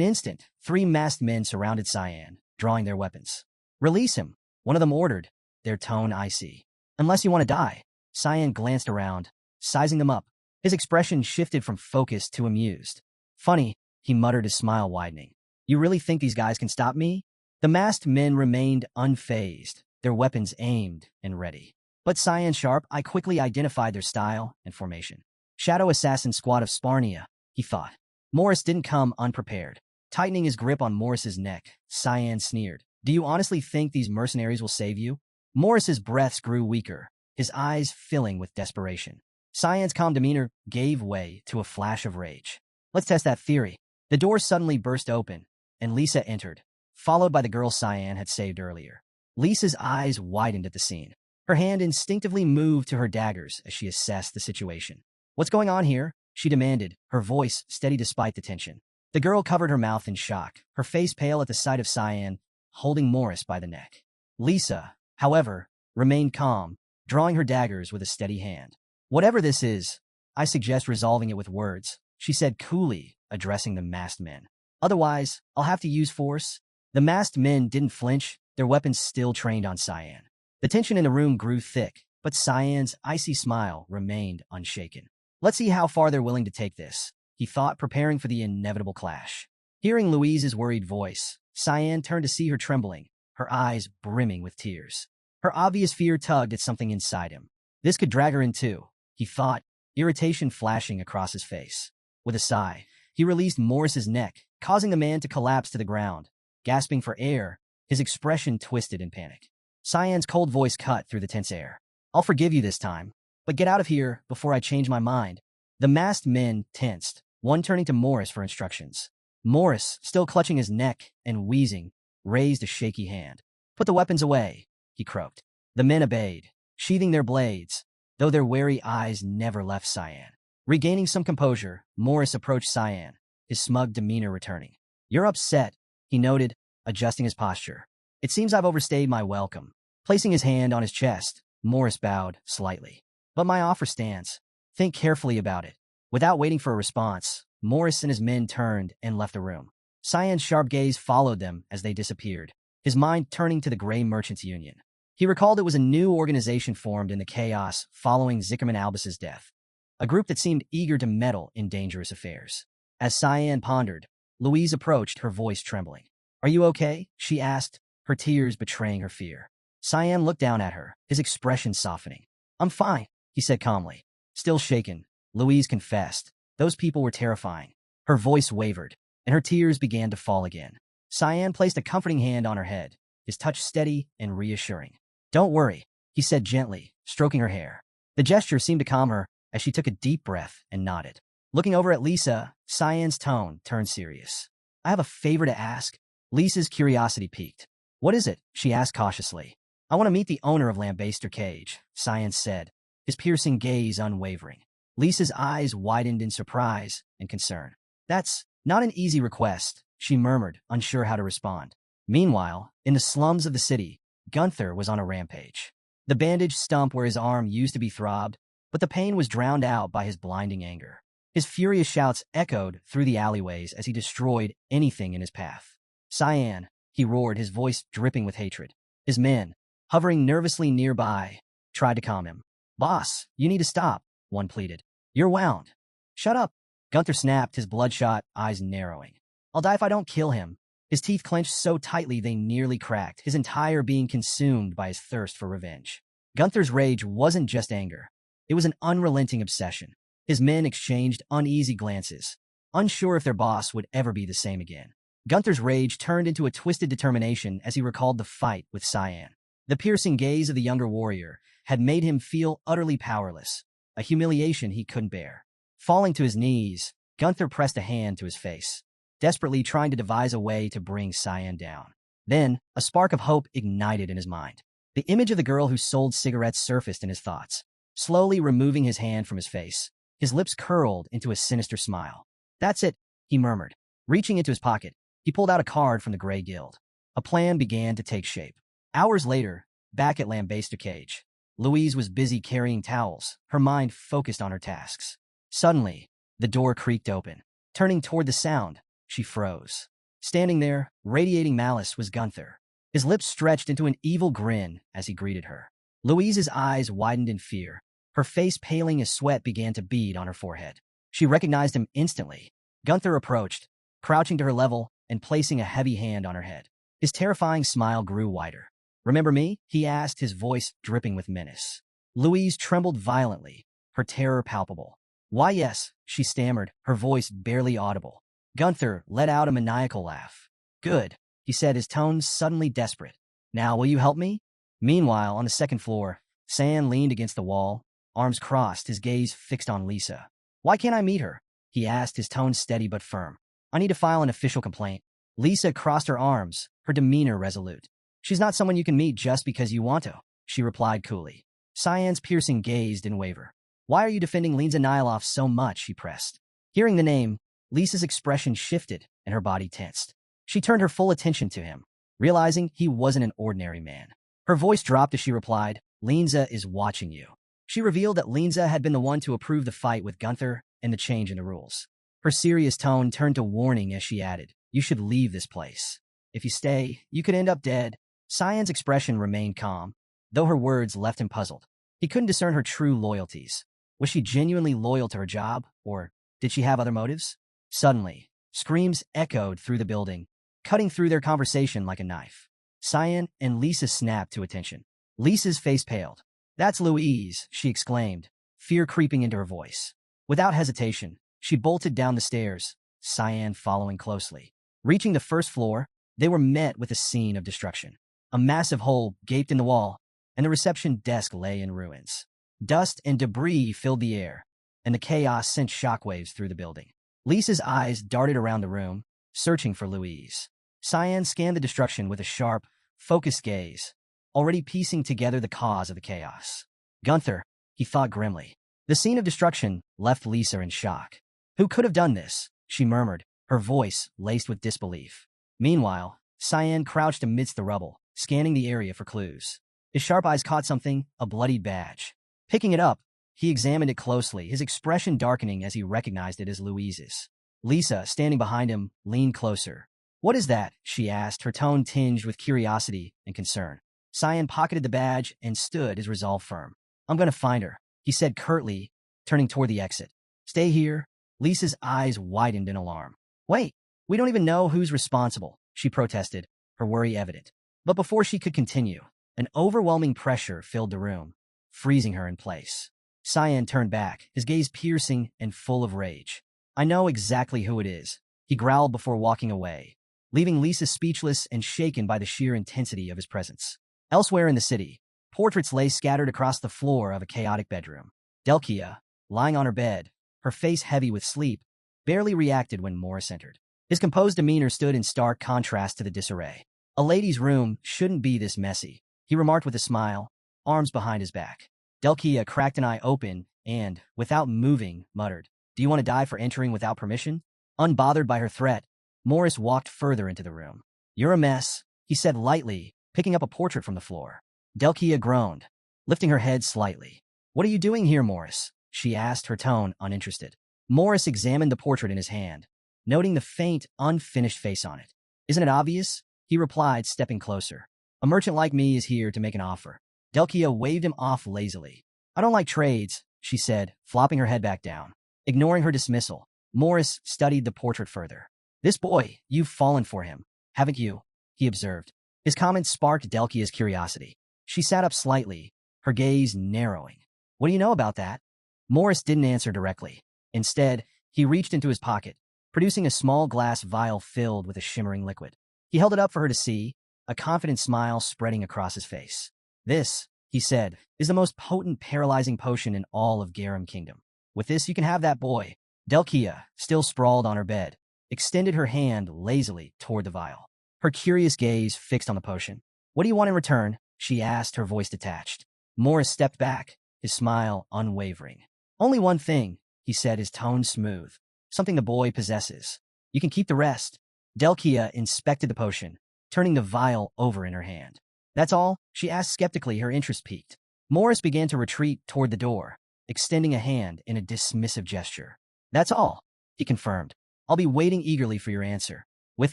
A: instant, 3 masked men surrounded Cyan, drawing their weapons. Release him, one of them ordered, their tone icy. Unless you want to die. Cyan glanced around, sizing them up. His expression shifted from focused to amused. Funny, he muttered, his smile widening. You really think these guys can stop me? The masked men remained unfazed, their weapons aimed and ready. But Cyan sharp, I quickly identified their style and formation. Shadow Assassin Squad of Sparnia, he thought. Morris didn't come unprepared. Tightening his grip on Morris's neck, Cyan sneered. Do you honestly think these mercenaries will save you? Morris's breaths grew weaker, his eyes filling with desperation. Cyan's calm demeanor gave way to a flash of rage. Let's test that theory. The door suddenly burst open, and Lisa entered, followed by the girl Cyan had saved earlier. Lisa's eyes widened at the scene. Her hand instinctively moved to her daggers as she assessed the situation. What's going on here? She demanded, her voice steady despite the tension. The girl covered her mouth in shock, her face pale at the sight of Cyan, holding Morris by the neck. Lisa, however, remained calm, drawing her daggers with a steady hand. Whatever this is, I suggest resolving it with words, she said coolly, addressing the masked men. Otherwise, I'll have to use force. The masked men didn't flinch, their weapons still trained on Cyan. The tension in the room grew thick, but Cyan's icy smile remained unshaken. Let's see how far they're willing to take this, he thought, preparing for the inevitable clash. Hearing Louise's worried voice, Cyan turned to see her trembling, her eyes brimming with tears. Her obvious fear tugged at something inside him. This could drag her in too, he thought, irritation flashing across his face. With a sigh, he released Morris's neck, causing the man to collapse to the ground. Gasping for air, his expression twisted in panic. Cyan's cold voice cut through the tense air. I'll forgive you this time, but get out of here before I change my mind. The masked men tensed, one turning to Morris for instructions. Morris, still clutching his neck and wheezing, raised a shaky hand. Put the weapons away, he croaked. The men obeyed, sheathing their blades, though their wary eyes never left Cyan. Regaining some composure, Morris approached Cyan, his smug demeanor returning. You're upset, he noted, adjusting his posture. It seems I've overstayed my welcome. Placing his hand on his chest, Morris bowed slightly. But my offer stands. Think carefully about it. Without waiting for a response, Morris and his men turned and left the room. Cyan's sharp gaze followed them as they disappeared, his mind turning to the Grey Merchants Union. He recalled it was a new organization formed in the chaos following Zickerman Albus's death, a group that seemed eager to meddle in dangerous affairs. As Cyan pondered, Louise approached, her voice trembling. Are you okay? She asked, her tears betraying her fear. Cyan looked down at her, his expression softening. I'm fine, he said calmly. Still shaken, Louise confessed. Those people were terrifying. Her voice wavered, and her tears began to fall again. Cyan placed a comforting hand on her head, his touch steady and reassuring. Don't worry, he said gently, stroking her hair. The gesture seemed to calm her as she took a deep breath and nodded. Looking over at Lisa, Cyan's tone turned serious. I have a favor to ask. Lisa's curiosity piqued. What is it? She asked cautiously. I want to meet the owner of Lambaster Cage, Cyan said, his piercing gaze unwavering. Lisa's eyes widened in surprise and concern. That's not an easy request, she murmured, unsure how to respond. Meanwhile, in the slums of the city, Gunther was on a rampage. The bandaged stump where his arm used to be throbbed, but the pain was drowned out by his blinding anger. His furious shouts echoed through the alleyways as he destroyed anything in his path. Cyan, he roared, his voice dripping with hatred. His men, hovering nervously nearby, tried to calm him. Boss, you need to stop, one pleaded. You're wound. Shut up, Gunther snapped, his bloodshot eyes narrowing. I'll die if I don't kill him. His teeth clenched so tightly they nearly cracked, his entire being consumed by his thirst for revenge. Gunther's rage wasn't just anger. It was an unrelenting obsession. His men exchanged uneasy glances, unsure if their boss would ever be the same again. Gunther's rage turned into a twisted determination as he recalled the fight with Cyan. The piercing gaze of the younger warrior had made him feel utterly powerless, a humiliation he couldn't bear. Falling to his knees, Gunther pressed a hand to his face, desperately trying to devise a way to bring Cyan down. Then, a spark of hope ignited in his mind. The image of the girl who sold cigarettes surfaced in his thoughts. Slowly removing his hand from his face, his lips curled into a sinister smile. That's it, he murmured. Reaching into his pocket, he pulled out a card from the Grey Guild. A plan began to take shape. Hours later, back at Lambaster Cage, Louise was busy carrying towels, her mind focused on her tasks. Suddenly, the door creaked open. Turning toward the sound, she froze. Standing there, radiating malice, was Gunther. His lips stretched into an evil grin as he greeted her. Louise's eyes widened in fear, her face paling as sweat began to bead on her forehead. She recognized him instantly. Gunther approached, crouching to her level and placing a heavy hand on her head. His terrifying smile grew wider. Remember me? He asked, his voice dripping with menace. Louise trembled violently, her terror palpable. Why, yes, she stammered, her voice barely audible. Gunther let out a maniacal laugh. Good, he said, his tone suddenly desperate. Now, will you help me? Meanwhile, on the second floor, Cyan leaned against the wall, arms crossed, his gaze fixed on Lisa. Why can't I meet her? He asked, his tone steady but firm. I need to file an official complaint. Lisa crossed her arms, her demeanor resolute. She's not someone you can meet just because you want to, she replied coolly. Cyan's piercing gaze didn't waver. Why are you defending Linza Nyloff so much? He pressed. Hearing the name, Lisa's expression shifted and her body tensed. She turned her full attention to him, realizing he wasn't an ordinary man. Her voice dropped as she replied, Linza is watching you. She revealed that Linza had been the one to approve the fight with Gunther and the change in the rules. Her serious tone turned to warning as she added, you should leave this place. If you stay, you could end up dead. Cyan's expression remained calm, though her words left him puzzled. He couldn't discern her true loyalties. Was she genuinely loyal to her job, or did she have other motives? Suddenly, screams echoed through the building, cutting through their conversation like a knife. Cyan and Lisa snapped to attention. Lisa's face paled. "That's Louise," she exclaimed, fear creeping into her voice. Without hesitation, she bolted down the stairs, Cyan following closely. Reaching the first floor, they were met with a scene of destruction. A massive hole gaped in the wall, and the reception desk lay in ruins. Dust and debris filled the air, and the chaos sent shockwaves through the building. Lisa's eyes darted around the room, searching for Louise. Cyan scanned the destruction with a sharp, focused gaze, already piecing together the cause of the chaos. Gunther, he thought grimly. The scene of destruction left Lisa in shock. Who could have done this? She murmured, her voice laced with disbelief. Meanwhile, Cyan crouched amidst the rubble, scanning the area for clues. His sharp eyes caught something, a bloodied badge. Picking it up, he examined it closely, his expression darkening as he recognized it as Louise's. Lisa, standing behind him, leaned closer. "What is that?" she asked, her tone tinged with curiosity and concern. Cyan pocketed the badge and stood, his resolve firm. "I'm going to find her," he said curtly, turning toward the exit. "Stay here." Lisa's eyes widened in alarm. "Wait, we don't even know who's responsible," she protested, her worry evident. But before she could continue, an overwhelming pressure filled the room, freezing her in place. Cyan turned back, his gaze piercing and full of rage. "I know exactly who it is," he growled before walking away, leaving Lisa speechless and shaken by the sheer intensity of his presence. Elsewhere in the city, portraits lay scattered across the floor of a chaotic bedroom. Delkia, lying on her bed, her face heavy with sleep, barely reacted when Morris entered. His composed demeanor stood in stark contrast to the disarray. "A lady's room shouldn't be this messy," he remarked with a smile, arms behind his back. Delkia cracked an eye open and, without moving, muttered, "Do you want to die for entering without permission?" Unbothered by her threat, Morris walked further into the room. "You're a mess," he said lightly, picking up a portrait from the floor. Delkia groaned, lifting her head slightly. "What are you doing here, Morris?" she asked, her tone uninterested. Morris examined the portrait in his hand, noting the faint, unfinished face on it. "Isn't it obvious?" he replied, stepping closer. "A merchant like me is here to make an offer." Delkia waved him off lazily. "I don't like trades," she said, flopping her head back down. Ignoring her dismissal, Morris studied the portrait further. "This boy, you've fallen for him, haven't you?" he observed. His comment sparked Delkia's curiosity. She sat up slightly, her gaze narrowing. "What do you know about that?" Morris didn't answer directly. Instead, he reached into his pocket, producing a small glass vial filled with a shimmering liquid. He held it up for her to see, a confident smile spreading across his face. "This," he said, "is the most potent paralyzing potion in all of Garum Kingdom. With this, you can have that boy." Delkia, still sprawled on her bed, extended her hand lazily toward the vial, her curious gaze fixed on the potion. "What do you want in return?" she asked, her voice detached. Morris stepped back, his smile unwavering. "Only one thing," he said, his tone smooth. "Something the boy possesses. You can keep the rest." Delkia inspected the potion, turning the vial over in her hand. "That's all?" she asked skeptically, her interest piqued. Morris began to retreat toward the door, extending a hand in a dismissive gesture. "That's all," he confirmed. "I'll be waiting eagerly for your answer." With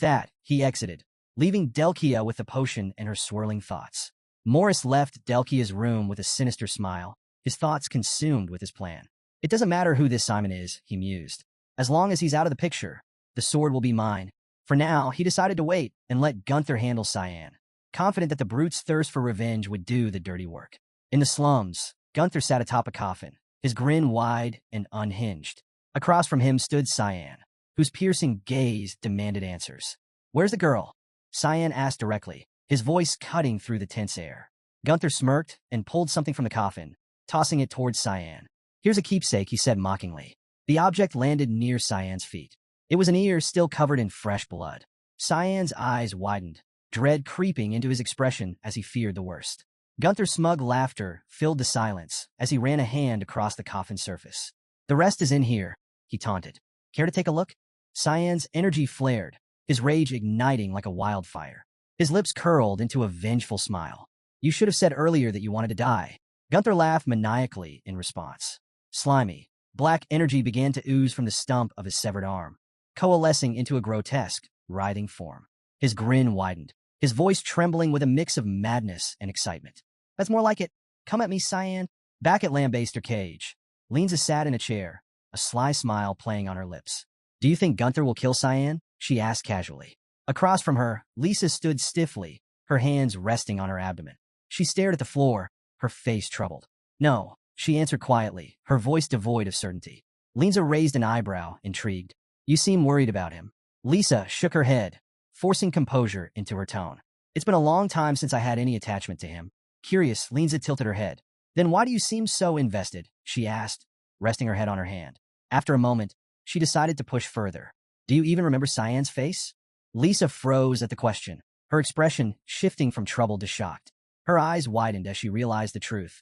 A: that, he exited, leaving Delkia with the potion and her swirling thoughts. Morris left Delkia's room with a sinister smile, his thoughts consumed with his plan. "It doesn't matter who this Simon is," he mused. "As long as he's out of the picture, the sword will be mine." For now, he decided to wait and let Gunther handle Cyan, confident that the brute's thirst for revenge would do the dirty work. In the slums, Gunther sat atop a coffin, his grin wide and unhinged. Across from him stood Cyan, whose piercing gaze demanded answers. "Where's the girl?" Cyan asked directly, his voice cutting through the tense air. Gunther smirked and pulled something from the coffin, tossing it towards Cyan. "Here's a keepsake," he said mockingly. The object landed near Cyan's feet. It was an ear still covered in fresh blood. Cyan's eyes widened, dread creeping into his expression as he feared the worst. Gunther's smug laughter filled the silence as he ran a hand across the coffin's surface. "The rest is in here," he taunted. "Care to take a look?" Cyan's energy flared, his rage igniting like a wildfire. His lips curled into a vengeful smile. "You should have said earlier that you wanted to die." Gunther laughed maniacally in response. Slimy, black energy began to ooze from the stump of his severed arm, coalescing into a grotesque, writhing form. His grin widened. his voice trembling with a mix of madness and excitement. That's more like it. Come at me, Cyan. Back at Lambaster Cage, Lisa sat in a chair, a sly smile playing on her lips. Do you think Gunther will kill Cyan? She asked casually. Across from her, Lisa stood stiffly, her hands resting on her abdomen. She stared at the floor, her face troubled. No, she answered quietly, her voice devoid of certainty. Lisa raised an eyebrow, intrigued. You seem worried about him. Lisa shook her head, forcing composure into her tone. It's been a long time since I had any attachment to him. Curious, Lisa tilted her head. Then why do you seem so invested? She asked, resting her head on her hand. After a moment, she decided to push further. Do you even remember Cyan's face? Lisa froze at the question, her expression shifting from troubled to shocked. Her eyes widened as she realized the truth.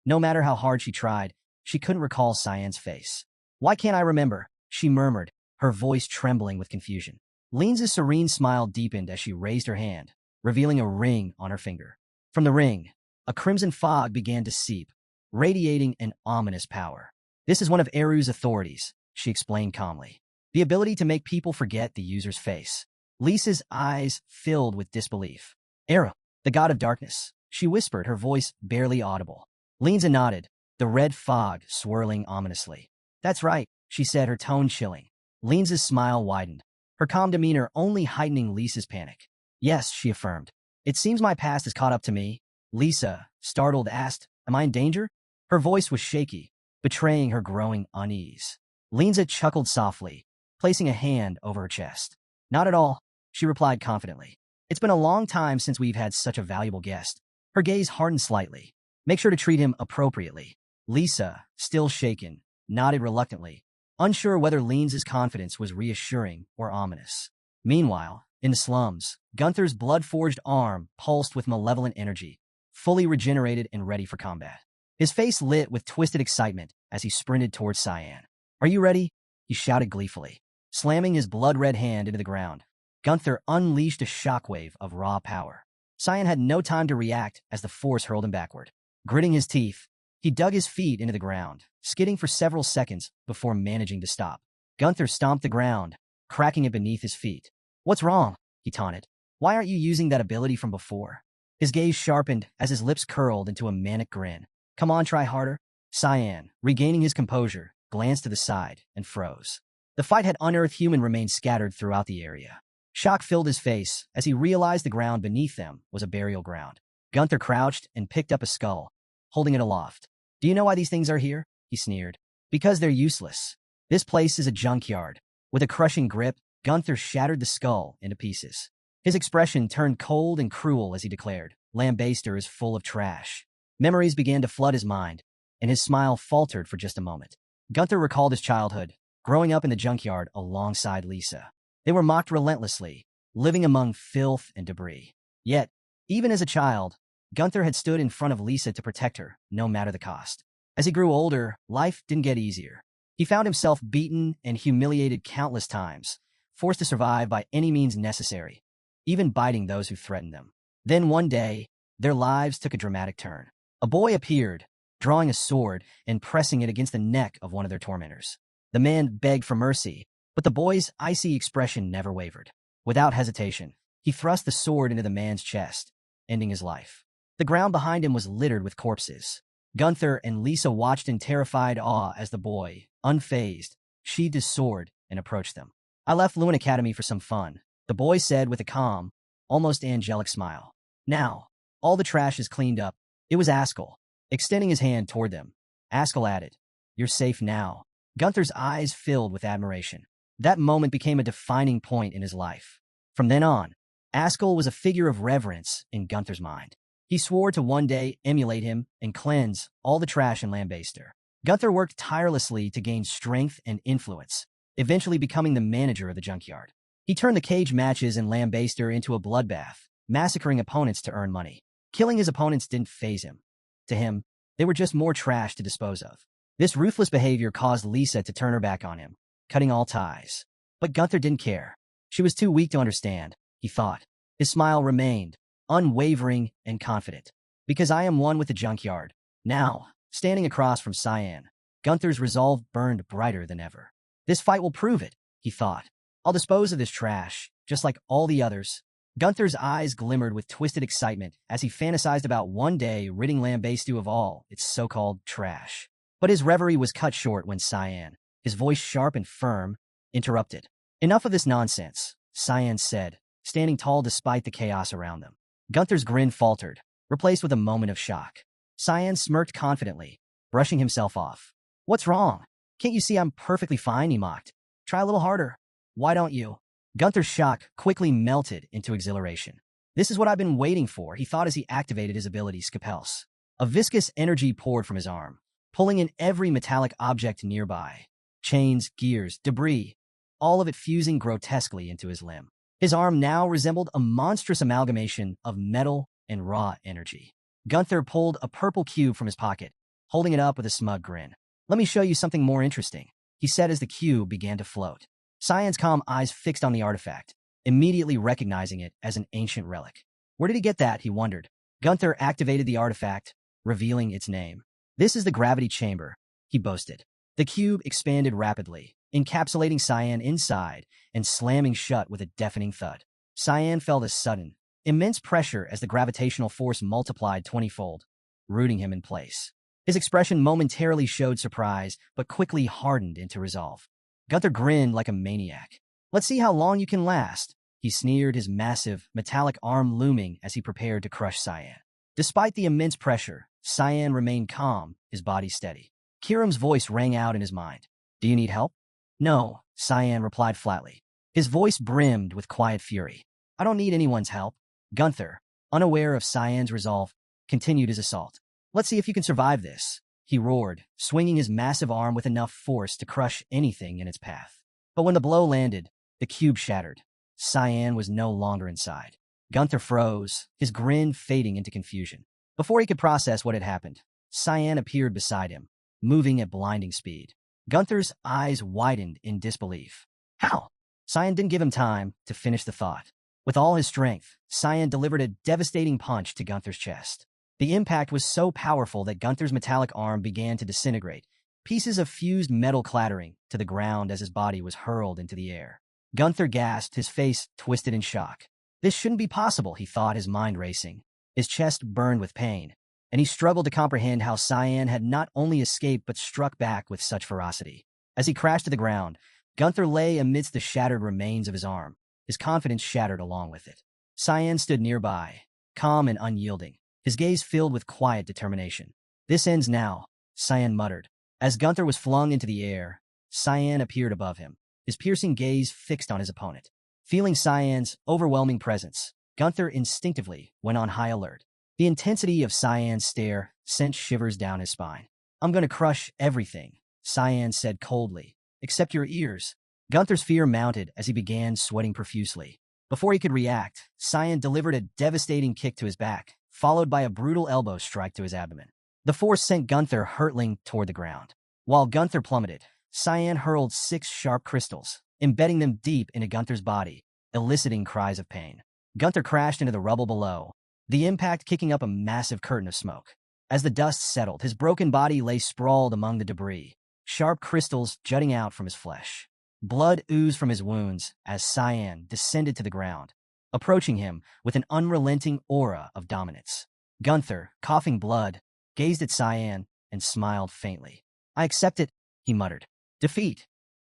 A: No matter how hard she tried, she couldn't recall Cyan's face. Why can't I remember? She murmured, her voice trembling with confusion. Lisa's serene smile deepened as she raised her hand, revealing a ring on her finger. From the ring, a crimson fog began to seep, radiating an ominous power. This is one of Eru's authorities, she explained calmly. The ability to make people forget the user's face. Lisa's eyes filled with disbelief. Eru, the god of darkness, she whispered, her voice barely audible. Lisa nodded, the red fog swirling ominously. That's right, she said, her tone chilling. Lisa's smile widened, her calm demeanor only heightening Lisa's panic. Yes, she affirmed. It seems my past has caught up to me. Lisa, startled, asked, Am I in danger? Her voice was shaky, betraying her growing unease. Lisa chuckled softly, placing a hand over her chest. Not at all, she replied confidently. It's been a long time since we've had such a valuable guest. Her gaze hardened slightly. Make sure to treat him appropriately. Lisa, still shaken, nodded reluctantly, unsure whether Lisa's confidence was reassuring or ominous. Meanwhile, in the slums, Gunther's blood-forged arm pulsed with malevolent energy, fully regenerated and ready for combat. His face lit with twisted excitement as he sprinted towards Cyan. Are you ready? He shouted gleefully. Slamming his blood-red hand into the ground, Gunther unleashed a shockwave of raw power. Cyan had no time to react as the force hurled him backward. Gritting his teeth, he dug his feet into the ground, skidding for several seconds before managing to stop. Gunther stomped the ground, cracking it beneath his feet. What's wrong? He taunted. Why aren't you using that ability from before? His gaze sharpened as his lips curled into a manic grin. Come on, try harder. Cyan, regaining his composure, glanced to the side and froze. The fight had unearthed human remains scattered throughout the area. Shock filled his face as he realized the ground beneath them was a burial ground. Gunther crouched and picked up a skull, holding it aloft. Do you know why these things are here? He sneered. Because they're useless. This place is a junkyard. With a crushing grip, Gunther shattered the skull into pieces. His expression turned cold and cruel as he declared, Lambaster is full of trash. Memories began to flood his mind, and his smile faltered for just a moment. Gunther recalled his childhood, growing up in the junkyard alongside Lisa. They were mocked relentlessly, living among filth and debris. Yet, even as a child, Gunther had stood in front of Lisa to protect her, no matter the cost. As he grew older, life didn't get easier. He found himself beaten and humiliated countless times, forced to survive by any means necessary, even biting those who threatened them. Then one day, their lives took a dramatic turn. A boy appeared, drawing a sword and pressing it against the neck of one of their tormentors. The man begged for mercy, but the boy's icy expression never wavered. Without hesitation, he thrust the sword into the man's chest, ending his life. The ground behind him was littered with corpses. Gunther and Lisa watched in terrified awe as the boy, unfazed, sheathed his sword and approached them. I left Lewin Academy for some fun, the boy said with a calm, almost angelic smile. Now, all the trash is cleaned up. It was Ascal, extending his hand toward them. Ascal added, You're safe now. Gunther's eyes filled with admiration. That moment became a defining point in his life. From then on, Ascal was a figure of reverence in Gunther's mind. He swore to one day emulate him and cleanse all the trash in Lambaster. Gunther worked tirelessly to gain strength and influence, eventually becoming the manager of the junkyard. He turned the cage matches in Lambaster into a bloodbath, massacring opponents to earn money. Killing his opponents didn't faze him. To him, they were just more trash to dispose of. This ruthless behavior caused Lisa to turn her back on him, cutting all ties. But Gunther didn't care. She was too weak to understand, he thought. His smile remained, unwavering and confident. Because I am one with the junkyard. Now, standing across from Cyan, Gunther's resolve burned brighter than ever. This fight will prove it, he thought. I'll dispose of this trash, just like all the others. Gunther's eyes glimmered with twisted excitement as he fantasized about one day ridding Lambestu of all its so-called trash. But his reverie was cut short when Cyan, his voice sharp and firm, interrupted. "Enough of this nonsense," Cyan said, standing tall despite the chaos around them. Gunther's grin faltered, replaced with a moment of shock. Cyan smirked confidently, brushing himself off. "What's wrong? Can't you see I'm perfectly fine?" he mocked. "Try a little harder. Why don't you?" Gunther's shock quickly melted into exhilaration. "This is what I've been waiting for," he thought as he activated his ability Scapels. A viscous energy poured from his arm, pulling in every metallic object nearby. Chains, gears, debris, all of it fusing grotesquely into his limb. His arm now resembled a monstrous amalgamation of metal and raw energy. Gunther pulled a purple cube from his pocket, holding it up with a smug grin. "Let me show you something more interesting," he said as the cube began to float. Cyan's calm eyes fixed on the artifact, immediately recognizing it as an ancient relic. Where did he get that, he wondered. Gunther activated the artifact, revealing its name. "This is the gravity chamber," he boasted. The cube expanded rapidly, encapsulating Cyan inside and slamming shut with a deafening thud. Cyan felt a sudden, immense pressure as the gravitational force multiplied 20-fold, rooting him in place. His expression momentarily showed surprise, but quickly hardened into resolve. Gunther grinned like a maniac. "Let's see how long you can last," he sneered, his massive, metallic arm looming as he prepared to crush Cyan. Despite the immense pressure, Cyan remained calm, his body steady. Kiram's voice rang out in his mind. "Do you need help?" "No," Cyan replied flatly. His voice brimmed with quiet fury. "I don't need anyone's help." Gunther, unaware of Cyan's resolve, continued his assault. "Let's see if you can survive this," he roared, swinging his massive arm with enough force to crush anything in its path. But when the blow landed, the cube shattered. Cyan was no longer inside. Gunther froze, his grin fading into confusion. Before he could process what had happened, Cyan appeared beside him, moving at blinding speed. Gunther's eyes widened in disbelief. "How?" Cyan didn't give him time to finish the thought. With all his strength, Cyan delivered a devastating punch to Gunther's chest. The impact was so powerful that Gunther's metallic arm began to disintegrate, pieces of fused metal clattering to the ground as his body was hurled into the air. Gunther gasped, his face twisted in shock. This shouldn't be possible, he thought, his mind racing. His chest burned with pain, and he struggled to comprehend how Cyan had not only escaped but struck back with such ferocity. As he crashed to the ground, Gunther lay amidst the shattered remains of his arm, his confidence shattered along with it. Cyan stood nearby, calm and unyielding, his gaze filled with quiet determination. "This ends now," Cyan muttered. As Gunther was flung into the air, Cyan appeared above him, his piercing gaze fixed on his opponent. Feeling Cyan's overwhelming presence, Gunther instinctively went on high alert. The intensity of Cyan's stare sent shivers down his spine. "I'm going to crush everything," Cyan said coldly, "except your ears." Gunther's fear mounted as he began sweating profusely. Before he could react, Cyan delivered a devastating kick to his back, followed by a brutal elbow strike to his abdomen. The force sent Gunther hurtling toward the ground. While Gunther plummeted, Cyan hurled 6 sharp crystals, embedding them deep into Gunther's body, eliciting cries of pain. Gunther crashed into the rubble below, the impact kicking up a massive curtain of smoke. As the dust settled, his broken body lay sprawled among the debris, sharp crystals jutting out from his flesh. Blood oozed from his wounds as Cyan descended to the ground, approaching him with an unrelenting aura of dominance. Gunther, coughing blood, gazed at Cyan and smiled faintly. "I accept it," he muttered. "Defeat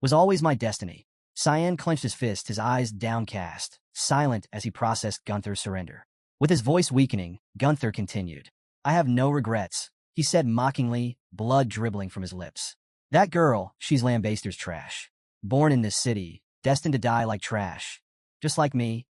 A: was always my destiny." Cyan clenched his fist, his eyes downcast, silent as he processed Gunther's surrender. With his voice weakening, Gunther continued. "I have no regrets," he said mockingly, blood dribbling from his lips. "That girl, she's Lambester's trash. Born in this city, destined to die like trash. Just like me.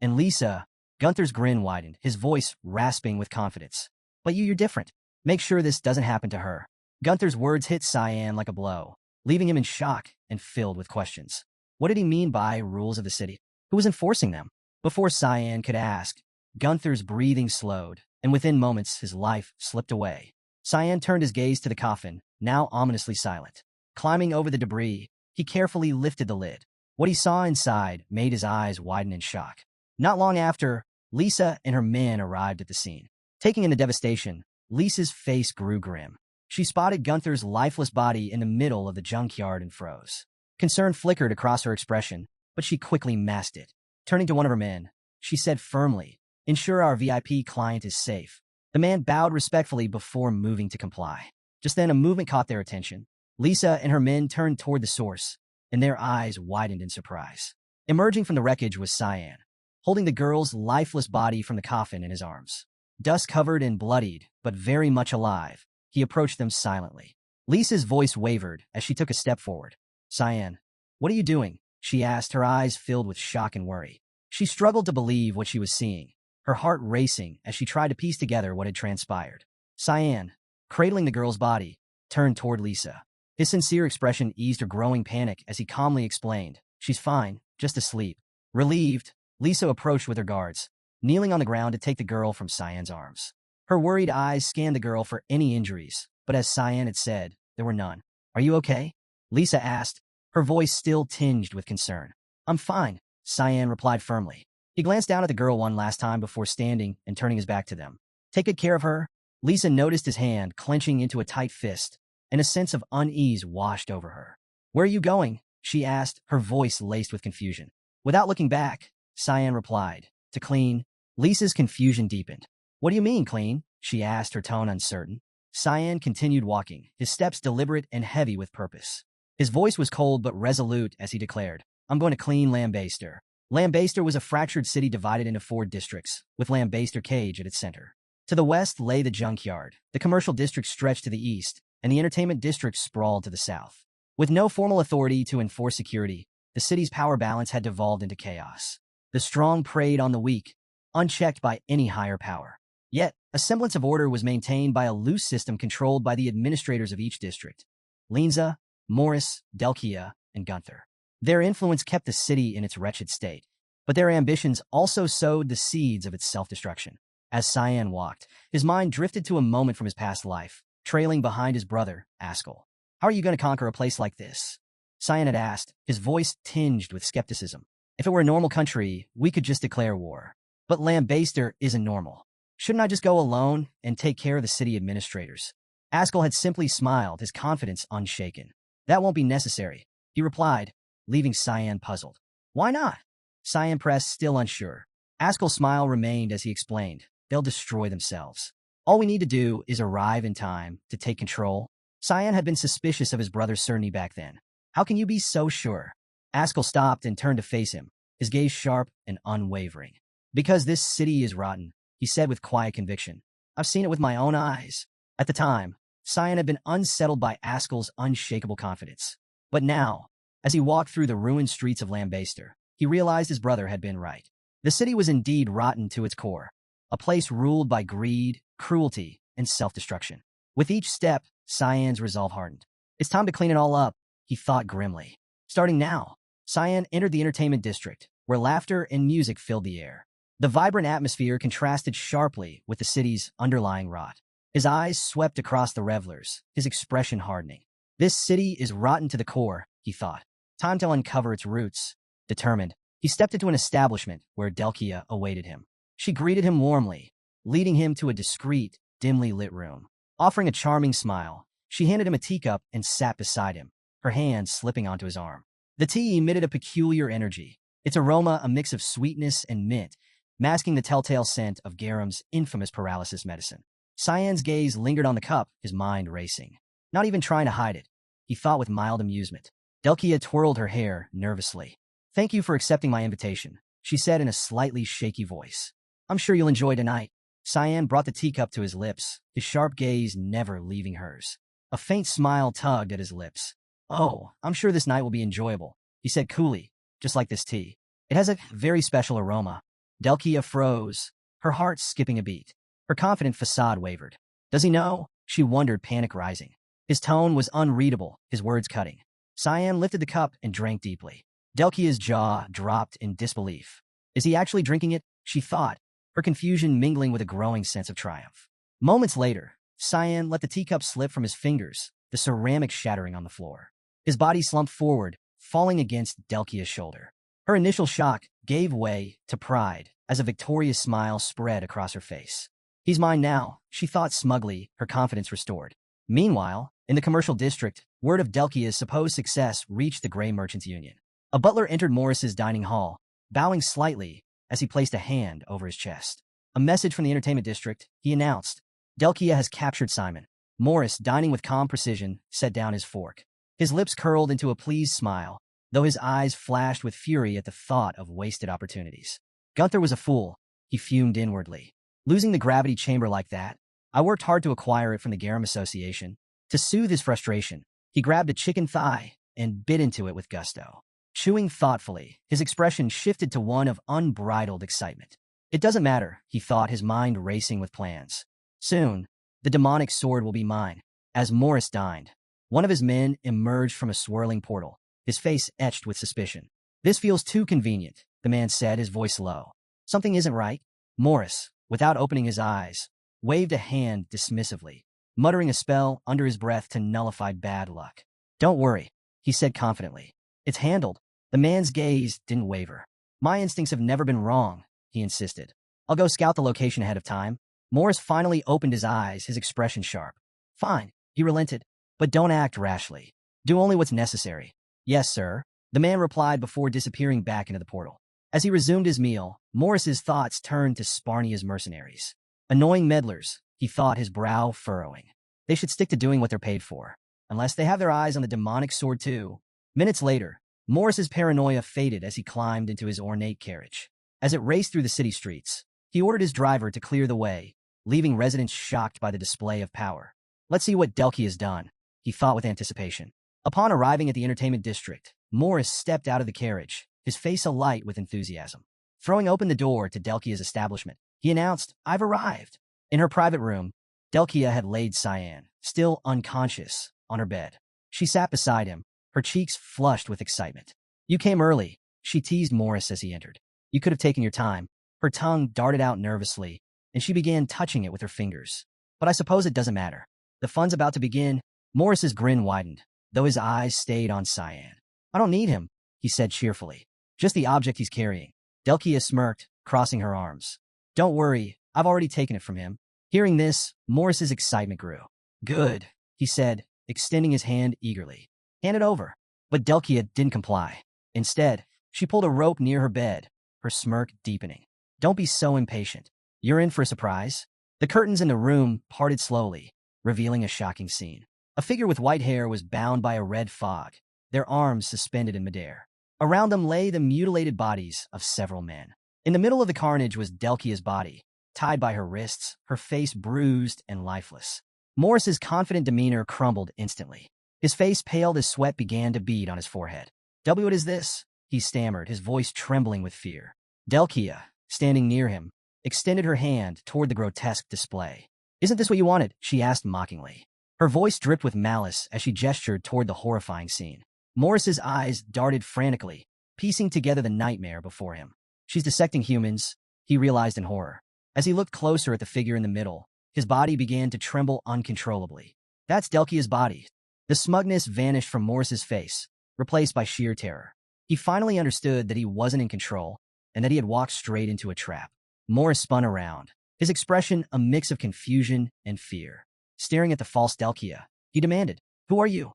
A: And Lisa," Gunther's grin widened, his voice rasping with confidence. "But you're different. Make sure this doesn't happen to her." Gunther's words hit Cyan like a blow, leaving him in shock and filled with questions. What did he mean by rules of the city? Who was enforcing them? Before Cyan could ask, Gunther's breathing slowed, and within moments his life slipped away. Cyan turned his gaze to the coffin, now ominously silent. Climbing over the debris, he carefully lifted the lid. What he saw inside made his eyes widen in shock. Not long after, Lisa and her men arrived at the scene. Taking in the devastation, Lisa's face grew grim. She spotted Gunther's lifeless body in the middle of the junkyard and froze. Concern flickered across her expression, but she quickly masked it. Turning to one of her men, she said firmly. Ensure our VIP client is safe. The man bowed respectfully before moving to comply. Just then, a movement caught their attention. Lisa and her men turned toward the source, and their eyes widened in surprise. Emerging from the wreckage was Cyan, holding the girl's lifeless body from the coffin in his arms. Dust-covered and bloodied, but very much alive, he approached them silently. Lisa's voice wavered as she took a step forward. "Cyan, what are you doing?" she asked, her eyes filled with shock and worry. She struggled to believe what she was seeing, her heart racing as she tried to piece together what had transpired. Cyan, cradling the girl's body, turned toward Lisa. His sincere expression eased her growing panic as he calmly explained, "She's fine, just asleep." Relieved, Lisa approached with her guards, kneeling on the ground to take the girl from Cyan's arms. Her worried eyes scanned the girl for any injuries, but as Cyan had said, there were none. "Are you okay?" Lisa asked, her voice still tinged with concern. "I'm fine," Cyan replied firmly. He glanced down at the girl one last time before standing and turning his back to them. "Take good care of her." Lisa noticed his hand clenching into a tight fist, and a sense of unease washed over her. "Where are you going?" she asked, her voice laced with confusion. Without looking back, Cyan replied, "To clean." Lisa's confusion deepened. "What do you mean, clean?" she asked, her tone uncertain. Cyan continued walking, his steps deliberate and heavy with purpose. His voice was cold but resolute as he declared, "I'm going to clean Lambaster." Lambaster was a fractured city divided into 4 districts, with Lambaster Cage at its center. To the west lay the junkyard, the commercial district stretched to the east, and the entertainment district sprawled to the south. With no formal authority to enforce security, the city's power balance had devolved into chaos. The strong preyed on the weak, unchecked by any higher power. Yet, a semblance of order was maintained by a loose system controlled by the administrators of each district: Linza, Morris, Delkia, and Gunther. Their influence kept the city in its wretched state, but their ambitions also sowed the seeds of its self-destruction. As Cyan walked, his mind drifted to a moment from his past life, trailing behind his brother, Ascal. "How are you going to conquer a place like this?" Cyan had asked, his voice tinged with skepticism. "If it were a normal country, we could just declare war. But Lambaster isn't normal. Shouldn't I just go alone and take care of the city administrators?" Ascal had simply smiled, his confidence unshaken. "That won't be necessary," he replied, leaving Cyan puzzled. "Why not?" Cyan pressed, still unsure. Ascal's smile remained as he explained, "They'll destroy themselves. All we need to do is arrive in time to take control." Cyan had been suspicious of his brother's certainty back then. "How can you be so sure?" Ascal stopped and turned to face him, his gaze sharp and unwavering. "Because this city is rotten," he said with quiet conviction. "I've seen it with my own eyes." At the time, Cyan had been unsettled by Ascal's unshakable confidence. But now, as he walked through the ruined streets of Lambaster, he realized his brother had been right. The city was indeed rotten to its core, a place ruled by greed, cruelty, and self-destruction. With each step, Cyan's resolve hardened. "It's time to clean it all up," he thought grimly. Starting now, Cyan entered the entertainment district, where laughter and music filled the air. The vibrant atmosphere contrasted sharply with the city's underlying rot. His eyes swept across the revelers, his expression hardening. "This city is rotten to the core," he thought. "Time to uncover its roots." Determined, he stepped into an establishment where Delkia awaited him. She greeted him warmly, leading him to a discreet, dimly lit room. Offering a charming smile, she handed him a teacup and sat beside him, her hand slipping onto his arm. The tea emitted a peculiar energy, its aroma a mix of sweetness and mint, masking the telltale scent of Garam's infamous paralysis medicine. Cyan's gaze lingered on the cup, his mind racing. Not even trying to hide it, he thought with mild amusement. Delkia twirled her hair nervously. "Thank you for accepting my invitation," she said in a slightly shaky voice. "I'm sure you'll enjoy tonight." Cyan brought the teacup to his lips, his sharp gaze never leaving hers. A faint smile tugged at his lips. "Oh, I'm sure this night will be enjoyable," he said coolly, "just like this tea. It has a very special aroma." Delkia froze, her heart skipping a beat. Her confident facade wavered. "Does he know?" she wondered, panic rising. His tone was unreadable, his words cutting. Cyan lifted the cup and drank deeply. Delkia's jaw dropped in disbelief. "Is he actually drinking it?" she thought, her confusion mingling with a growing sense of triumph. Moments later, Cyan let the teacup slip from his fingers, the ceramic shattering on the floor. His body slumped forward, falling against Delkia's shoulder. Her initial shock gave way to pride as a victorious smile spread across her face. "He's mine now," she thought smugly, her confidence restored. Meanwhile, in the commercial district, word of Delkia's supposed success reached the Grey Merchants Union. A butler entered Morris's dining hall, bowing slightly, as he placed a hand over his chest. A message from the entertainment district, he announced. Delkia has captured Simon. Morris, dining with calm precision, set down his fork. His lips curled into a pleased smile, though his eyes flashed with fury at the thought of wasted opportunities. Gunther was a fool, he fumed inwardly. Losing the gravity chamber like that? I worked hard to acquire it from the Garum Association. To soothe his frustration, he grabbed a chicken thigh and bit into it with gusto. Chewing thoughtfully, his expression shifted to one of unbridled excitement. It doesn't matter, he thought, his mind racing with plans. Soon, the demonic sword will be mine. As Morris dined, one of his men emerged from a swirling portal, his face etched with suspicion. This feels too convenient, the man said, his voice low. Something isn't right. Morris, without opening his eyes, waved a hand dismissively, muttering a spell under his breath to nullify bad luck. Don't worry, he said confidently. It's handled. The man's gaze didn't waver. My instincts have never been wrong, he insisted. I'll go scout the location ahead of time. Morris finally opened his eyes, his expression sharp. Fine, he relented, but don't act rashly. Do only what's necessary. Yes, sir, the man replied before disappearing back into the portal. As he resumed his meal, Morris's thoughts turned to Sparnia's mercenaries. Annoying meddlers, he thought, his brow furrowing. They should stick to doing what they're paid for, unless they have their eyes on the demonic sword too. Minutes later, Morris's paranoia faded as he climbed into his ornate carriage. As it raced through the city streets, he ordered his driver to clear the way, leaving residents shocked by the display of power. Let's see what Delki has done, he thought with anticipation. Upon arriving at the entertainment district, Morris stepped out of the carriage, his face alight with enthusiasm. Throwing open the door to Delkia's establishment, he announced, I've arrived. In her private room, Delkia had laid Cyan, still unconscious, on her bed. She sat beside him, her cheeks flushed with excitement. You came early, she teased Morris as he entered. You could have taken your time. Her tongue darted out nervously, and she began touching it with her fingers. But I suppose it doesn't matter. The fun's about to begin. Morris's grin widened, though his eyes stayed on Cyan. I don't need him, he said cheerfully. Just the object he's carrying. Delkia smirked, crossing her arms. Don't worry, I've already taken it from him. Hearing this, Morris's excitement grew. Good, he said, extending his hand eagerly. Hand it over. But Delkia didn't comply. Instead, she pulled a rope near her bed, her smirk deepening. Don't be so impatient. You're in for a surprise. The curtains in the room parted slowly, revealing a shocking scene. A figure with white hair was bound by a red fog, their arms suspended in midair. Around them lay the mutilated bodies of several men. In the middle of the carnage was Delkia's body, tied by her wrists, her face bruised and lifeless. Morris's confident demeanor crumbled instantly. His face paled as sweat began to bead on his forehead. What is this? He stammered, his voice trembling with fear. Delkia, standing near him, extended her hand toward the grotesque display. Isn't this what you wanted? She asked mockingly. Her voice dripped with malice as she gestured toward the horrifying scene. Morris's eyes darted frantically, piecing together the nightmare before him. She's dissecting humans, he realized in horror. As he looked closer at the figure in the middle, his body began to tremble uncontrollably. That's Delkia's body. The smugness vanished from Morris's face, replaced by sheer terror. He finally understood that he wasn't in control and that he had walked straight into a trap. Morris spun around, his expression a mix of confusion and fear. Staring at the false Delkia, he demanded, Who are you?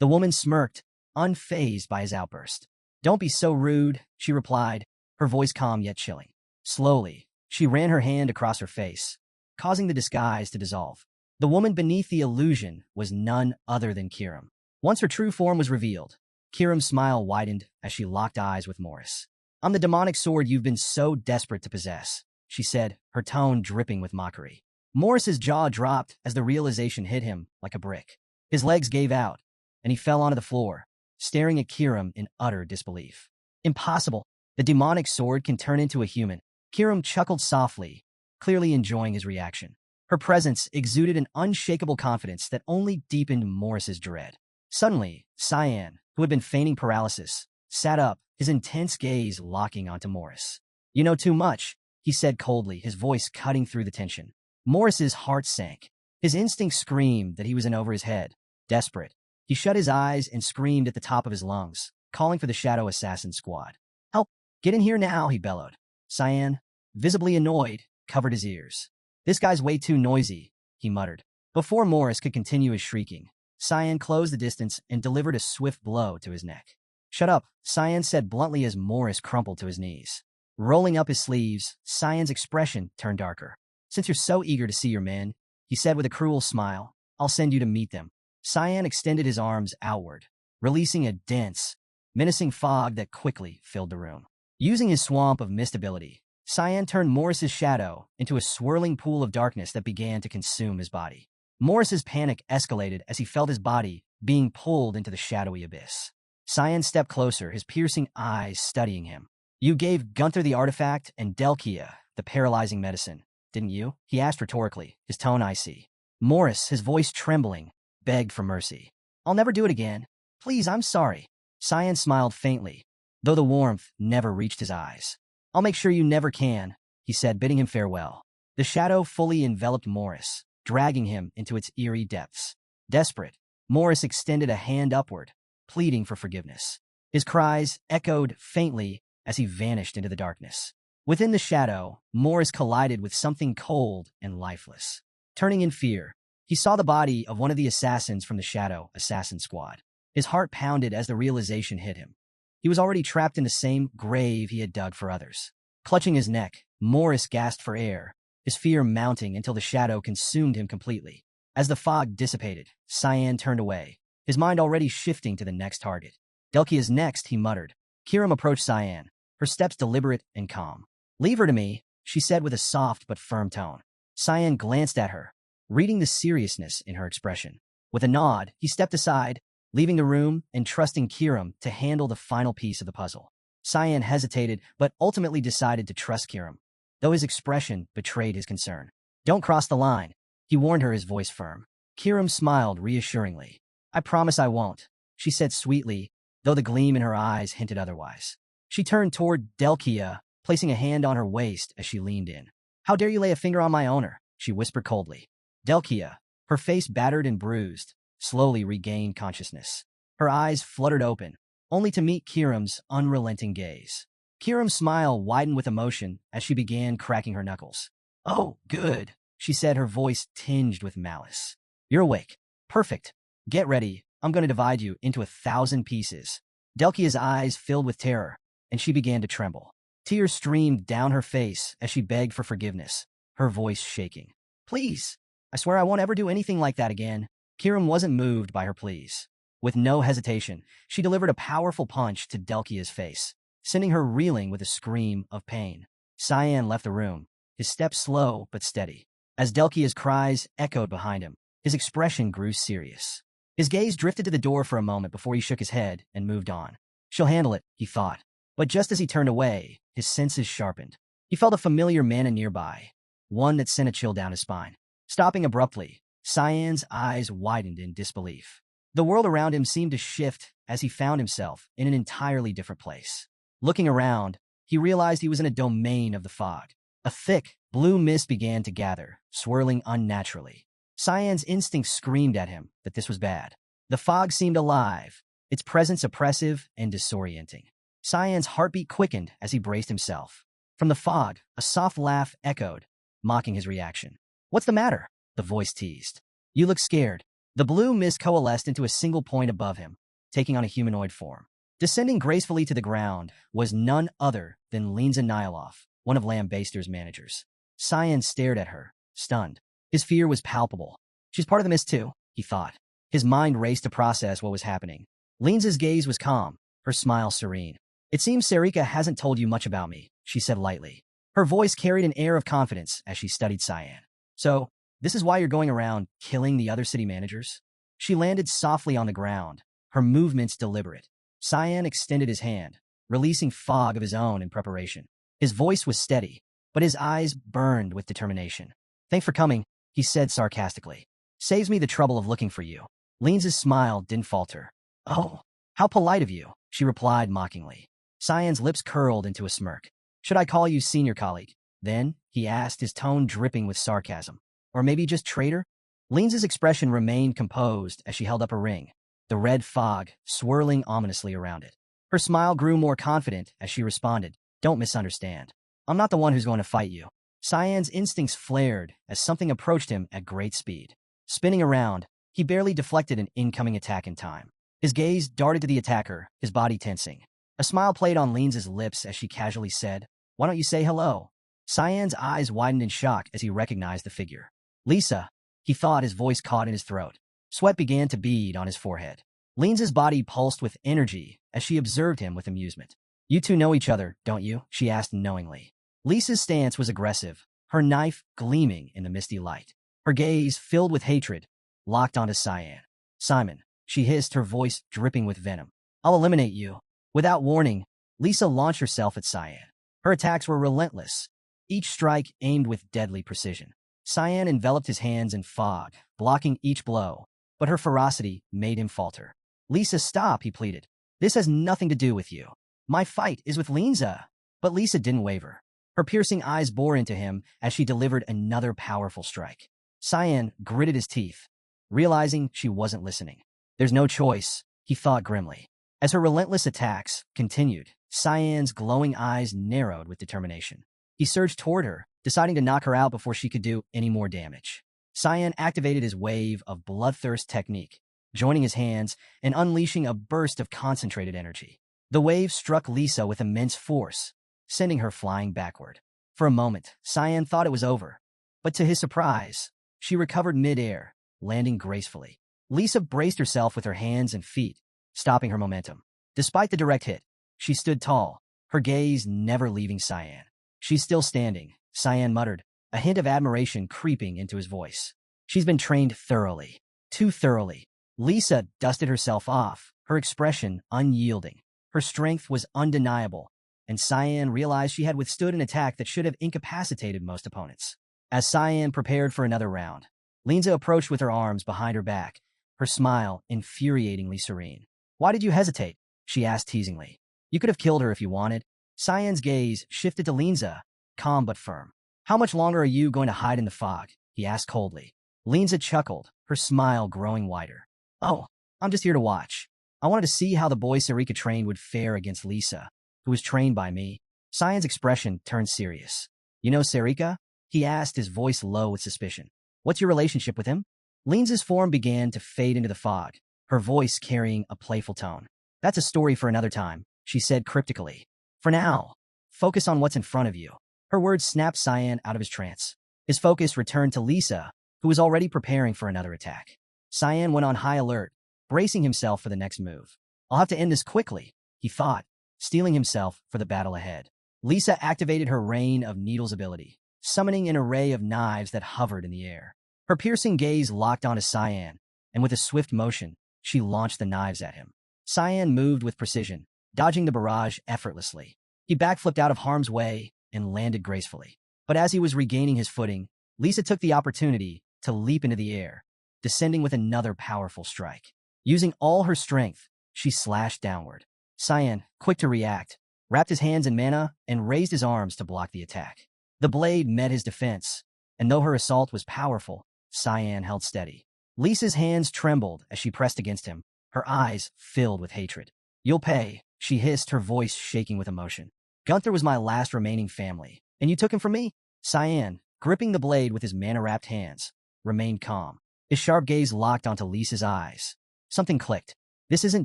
A: The woman smirked, unfazed by his outburst. Don't be so rude, she replied, her voice calm yet chilling. Slowly, she ran her hand across her face, causing the disguise to dissolve. The woman beneath the illusion was none other than Kiram. Once her true form was revealed, Kiram's smile widened as she locked eyes with Morris. I'm the demonic sword you've been so desperate to possess, she said, her tone dripping with mockery. Morris's jaw dropped as the realization hit him like a brick. His legs gave out, and he fell onto the floor, staring at Kiram in utter disbelief. Impossible. The demonic sword can turn into a human. Kiram chuckled softly, clearly enjoying his reaction. Her presence exuded an unshakable confidence that only deepened Morris's dread. Suddenly, Cyan, who had been feigning paralysis, sat up, his intense gaze locking onto Morris. You know too much, he said coldly, his voice cutting through the tension. Morris's heart sank. His instinct screamed that he was in over his head. Desperate, he shut his eyes and screamed at the top of his lungs, calling for the Shadow Assassin squad. Help! Get in here now, he bellowed. Cyan, visibly annoyed, covered his ears. This guy's way too noisy, he muttered. Before Morris could continue his shrieking, Cyan closed the distance and delivered a swift blow to his neck. Shut up, Cyan said bluntly as Morris crumpled to his knees. Rolling up his sleeves, Cyan's expression turned darker. Since you're so eager to see your men, he said with a cruel smile, I'll send you to meet them. Cyan extended his arms outward, releasing a dense, menacing fog that quickly filled the room. Using his swamp of mist ability, Cyan turned Morris's shadow into a swirling pool of darkness that began to consume his body. Morris's panic escalated as he felt his body being pulled into the shadowy abyss. Cyan stepped closer, his piercing eyes studying him. You gave Gunther the artifact and Delkia the paralyzing medicine, didn't you? He asked rhetorically, his tone icy. Morris, his voice trembling, begged for mercy. I'll never do it again. Please, I'm sorry. Cyan smiled faintly, though the warmth never reached his eyes. I'll make sure you never can, he said, bidding him farewell. The shadow fully enveloped Morris, dragging him into its eerie depths. Desperate, Morris extended a hand upward, pleading for forgiveness. His cries echoed faintly as he vanished into the darkness. Within the shadow, Morris collided with something cold and lifeless. Turning in fear, he saw the body of one of the assassins from the Shadow Assassin Squad. His heart pounded as the realization hit him. He was already trapped in the same grave he had dug for others. Clutching his neck, Morris gasped for air, his fear mounting until the shadow consumed him completely. As the fog dissipated, Cyan turned away, his mind already shifting to the next target. Delkia is next, he muttered. Kiram approached Cyan, her steps deliberate and calm. Leave her to me, she said with a soft but firm tone. Cyan glanced at her, reading the seriousness in her expression. With a nod, he stepped aside, leaving the room and trusting Kiram to handle the final piece of the puzzle. Cyan hesitated, but ultimately decided to trust Kiram, though his expression betrayed his concern. Don't cross the line, he warned her, his voice firm. Kiram smiled reassuringly. I promise I won't, she said sweetly, though the gleam in her eyes hinted otherwise. She turned toward Delkia, placing a hand on her waist as she leaned in. How dare you lay a finger on my owner, she whispered coldly. Delkia, her face battered and bruised, slowly regained consciousness. Her eyes fluttered open, only to meet Kiram's unrelenting gaze. Kiram's smile widened with emotion as she began cracking her knuckles. Oh, good, she said, her voice tinged with malice. You're awake. Perfect. Get ready, I'm going to divide you into 1,000 pieces. Delkia's eyes filled with terror, and she began to tremble. Tears streamed down her face as she begged for forgiveness, her voice shaking. Please, I swear I won't ever do anything like that again. Kiram wasn't moved by her pleas. With no hesitation, she delivered a powerful punch to Delkia's face, sending her reeling with a scream of pain. Cyan left the room, his steps slow but steady. As Delkia's cries echoed behind him, his expression grew serious. His gaze drifted to the door for a moment before he shook his head and moved on. She'll handle it, he thought. But just as he turned away, his senses sharpened. He felt a familiar manna nearby, one that sent a chill down his spine. Stopping abruptly, Cyan's eyes widened in disbelief. The world around him seemed to shift as he found himself in an entirely different place. Looking around, he realized he was in a domain of the fog. A thick, blue mist began to gather, swirling unnaturally. Cyan's instincts screamed at him that this was bad. The fog seemed alive, its presence oppressive and disorienting. Cyan's heartbeat quickened as he braced himself. From the fog, a soft laugh echoed, mocking his reaction. What's the matter? The voice teased. You look scared. The blue mist coalesced into a single point above him, taking on a humanoid form. Descending gracefully to the ground was none other than Linza Nihilov, one of Lambaster's managers. Cyan stared at her, stunned. His fear was palpable. She's part of the mist too, he thought. His mind raced to process what was happening. Linza's gaze was calm, her smile serene. It seems Sarika hasn't told you much about me, she said lightly. Her voice carried an air of confidence as she studied Cyan. So, this is why you're going around killing the other city managers? She landed softly on the ground, her movements deliberate. Cyan extended his hand, releasing fog of his own in preparation. His voice was steady, but his eyes burned with determination. Thanks for coming, he said sarcastically. Saves me the trouble of looking for you. Linza's smile didn't falter. Oh, how polite of you, she replied mockingly. Cyan's lips curled into a smirk. Should I call you senior colleague? Then, he asked, his tone dripping with sarcasm. Or maybe just traitor? Linza's expression remained composed as she held up a ring, the red fog swirling ominously around it. Her smile grew more confident as she responded, Don't misunderstand. I'm not the one who's going to fight you. Cyan's instincts flared as something approached him at great speed. Spinning around, he barely deflected an incoming attack in time. His gaze darted to the attacker, his body tensing. A smile played on Linza's lips as she casually said, Why don't you say hello? Cyan's eyes widened in shock as he recognized the figure. Lisa, he thought, his voice caught in his throat. Sweat began to bead on his forehead. Linza's body pulsed with energy as she observed him with amusement. You two know each other, don't you? She asked knowingly. Lisa's stance was aggressive, her knife gleaming in the misty light. Her gaze, filled with hatred, locked onto Cyan. Simon, she hissed, her voice dripping with venom. I'll eliminate you. Without warning, Lisa launched herself at Cyan. Her attacks were relentless, each strike aimed with deadly precision. Cyan enveloped his hands in fog, blocking each blow, but her ferocity made him falter. Lisa, stop, he pleaded. This has nothing to do with you. My fight is with Linza. But Lisa didn't waver. Her piercing eyes bore into him as she delivered another powerful strike. Cyan gritted his teeth, realizing she wasn't listening. There's no choice, he thought grimly. As her relentless attacks continued, Cyan's glowing eyes narrowed with determination. He surged toward her, deciding to knock her out before she could do any more damage. Cyan activated his wave of bloodthirst technique, joining his hands and unleashing a burst of concentrated energy. The wave struck Lisa with immense force, sending her flying backward. For a moment, Cyan thought it was over, but to his surprise, she recovered mid-air, landing gracefully. Lisa braced herself with her hands and feet, stopping her momentum. Despite the direct hit, she stood tall, her gaze never leaving Cyan. She's still standing, Cyan muttered, a hint of admiration creeping into his voice. She's been trained thoroughly. Too thoroughly. Lisa dusted herself off, her expression unyielding. Her strength was undeniable, and Cyan realized she had withstood an attack that should have incapacitated most opponents. As Cyan prepared for another round, Linza approached with her arms behind her back, her smile infuriatingly serene. Why did you hesitate? She asked teasingly. You could have killed her if you wanted. Cyan's gaze shifted to Linza, calm but firm. How much longer are you going to hide in the fog? He asked coldly. Linza chuckled, her smile growing wider. Oh, I'm just here to watch. I wanted to see how the boy Sarika trained would fare against Lisa, who was trained by me. Cyan's expression turned serious. You know Sarika? He asked, his voice low with suspicion. What's your relationship with him? Linza's form began to fade into the fog, her voice carrying a playful tone. That's a story for another time, she said cryptically. For now, focus on what's in front of you. Her words snapped Cyan out of his trance. His focus returned to Lisa, who was already preparing for another attack. Cyan went on high alert, bracing himself for the next move. I'll have to end this quickly, he thought, steeling himself for the battle ahead. Lisa activated her Rain of Needles ability, summoning an array of knives that hovered in the air. Her piercing gaze locked onto Cyan, and with a swift motion, she launched the knives at him. Cyan moved with precision, dodging the barrage effortlessly. He backflipped out of harm's way and landed gracefully. But as he was regaining his footing, Lisa took the opportunity to leap into the air, descending with another powerful strike. Using all her strength, she slashed downward. Cyan, quick to react, wrapped his hands in mana and raised his arms to block the attack. The blade met his defense, and though her assault was powerful, Cyan held steady. Lisa's hands trembled as she pressed against him, her eyes filled with hatred. You'll pay, she hissed, her voice shaking with emotion. Gunther was my last remaining family, and you took him from me? Cyan, gripping the blade with his mana-wrapped hands, remained calm. His sharp gaze locked onto Lisa's eyes. Something clicked. This isn't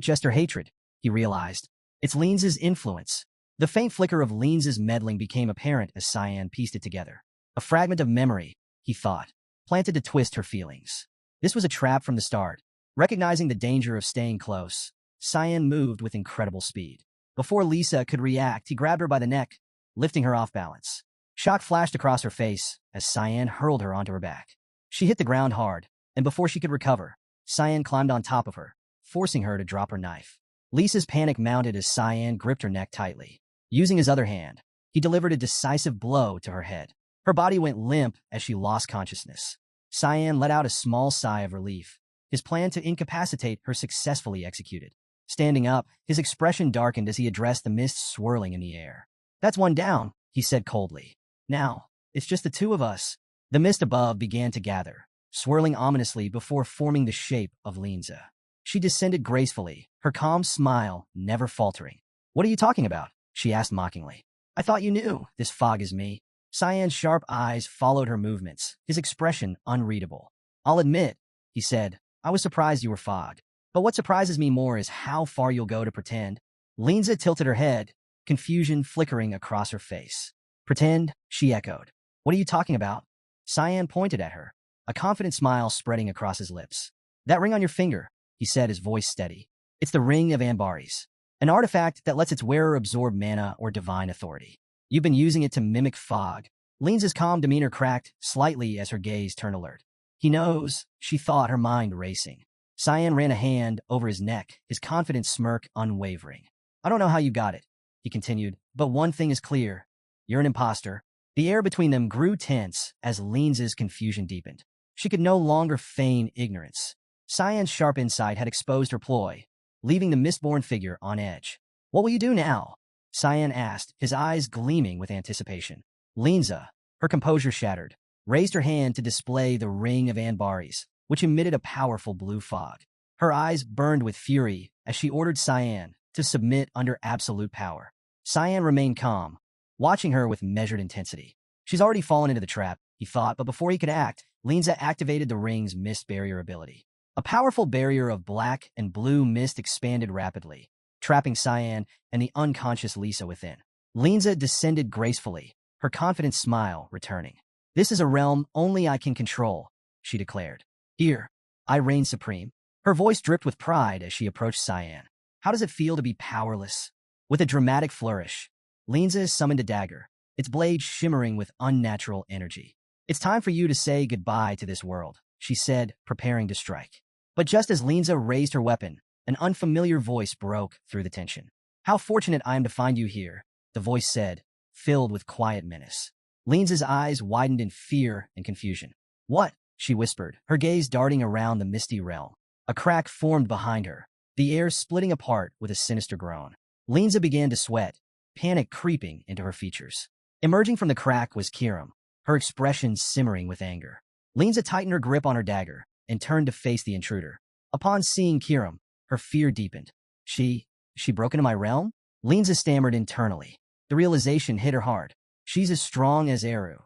A: just her hatred, he realized. It's Linza's influence. The faint flicker of Linza's meddling became apparent as Cyan pieced it together. A fragment of memory, he thought, planted to twist her feelings. This was a trap from the start. Recognizing the danger of staying close, Cyan moved with incredible speed. Before Lisa could react, he grabbed her by the neck, lifting her off balance. Shock flashed across her face as Cyan hurled her onto her back. She hit the ground hard, and before she could recover, Cyan climbed on top of her, forcing her to drop her knife. Lisa's panic mounted as Cyan gripped her neck tightly. Using his other hand, he delivered a decisive blow to her head. Her body went limp as she lost consciousness. Cyan let out a small sigh of relief, his plan to incapacitate her successfully executed. Standing up, his expression darkened as he addressed the mist swirling in the air. That's one down, he said coldly. Now, it's just the two of us. The mist above began to gather, swirling ominously before forming the shape of Linza. She descended gracefully, her calm smile never faltering. What are you talking about? She asked mockingly. I thought you knew. This fog is me. Cyan's sharp eyes followed her movements, his expression unreadable. I'll admit, he said, I was surprised you were fogged. But what surprises me more is how far you'll go to pretend. Linza tilted her head, confusion flickering across her face. Pretend, she echoed. What are you talking about? Cyan pointed at her, a confident smile spreading across his lips. That ring on your finger, he said, his voice steady. It's the Ring of Anbaris, an artifact that lets its wearer absorb mana or divine authority. You've been using it to mimic fog. Linza's calm demeanor cracked slightly as her gaze turned alert. He knows, she thought, her mind racing. Cyan ran a hand over his neck, his confident smirk unwavering. I don't know how you got it, he continued, but one thing is clear. You're an imposter. The air between them grew tense as Linza's confusion deepened. She could no longer feign ignorance. Cyan's sharp insight had exposed her ploy, leaving the mistborn figure on edge. What will you do now? Cyan asked, his eyes gleaming with anticipation. Linza, her composure shattered, raised her hand to display the Ring of Anbaris, which emitted a powerful blue fog. Her eyes burned with fury as she ordered Cyan to submit under absolute power. Cyan remained calm, watching her with measured intensity. She's already fallen into the trap, he thought, but before he could act, Linza activated the ring's mist barrier ability. A powerful barrier of black and blue mist expanded rapidly, trapping Cyan and the unconscious Lisa within. Linza descended gracefully, her confident smile returning. This is a realm only I can control, she declared. Here, I reign supreme. Her voice dripped with pride as she approached Cyan. How does it feel to be powerless? With a dramatic flourish, Linza summoned a dagger, its blade shimmering with unnatural energy. It's time for you to say goodbye to this world, she said, preparing to strike. But just as Linza raised her weapon, an unfamiliar voice broke through the tension. How fortunate I am to find you here, the voice said, filled with quiet menace. Linza's eyes widened in fear and confusion. What? She whispered, her gaze darting around the misty realm. A crack formed behind her, the air splitting apart with a sinister groan. Linza began to sweat, panic creeping into her features. Emerging from the crack was Kiram, her expression simmering with anger. Linza tightened her grip on her dagger and turned to face the intruder. Upon seeing Kiram, her fear deepened. She broke into my realm? Linza stammered internally. The realization hit her hard. She's as strong as Eru,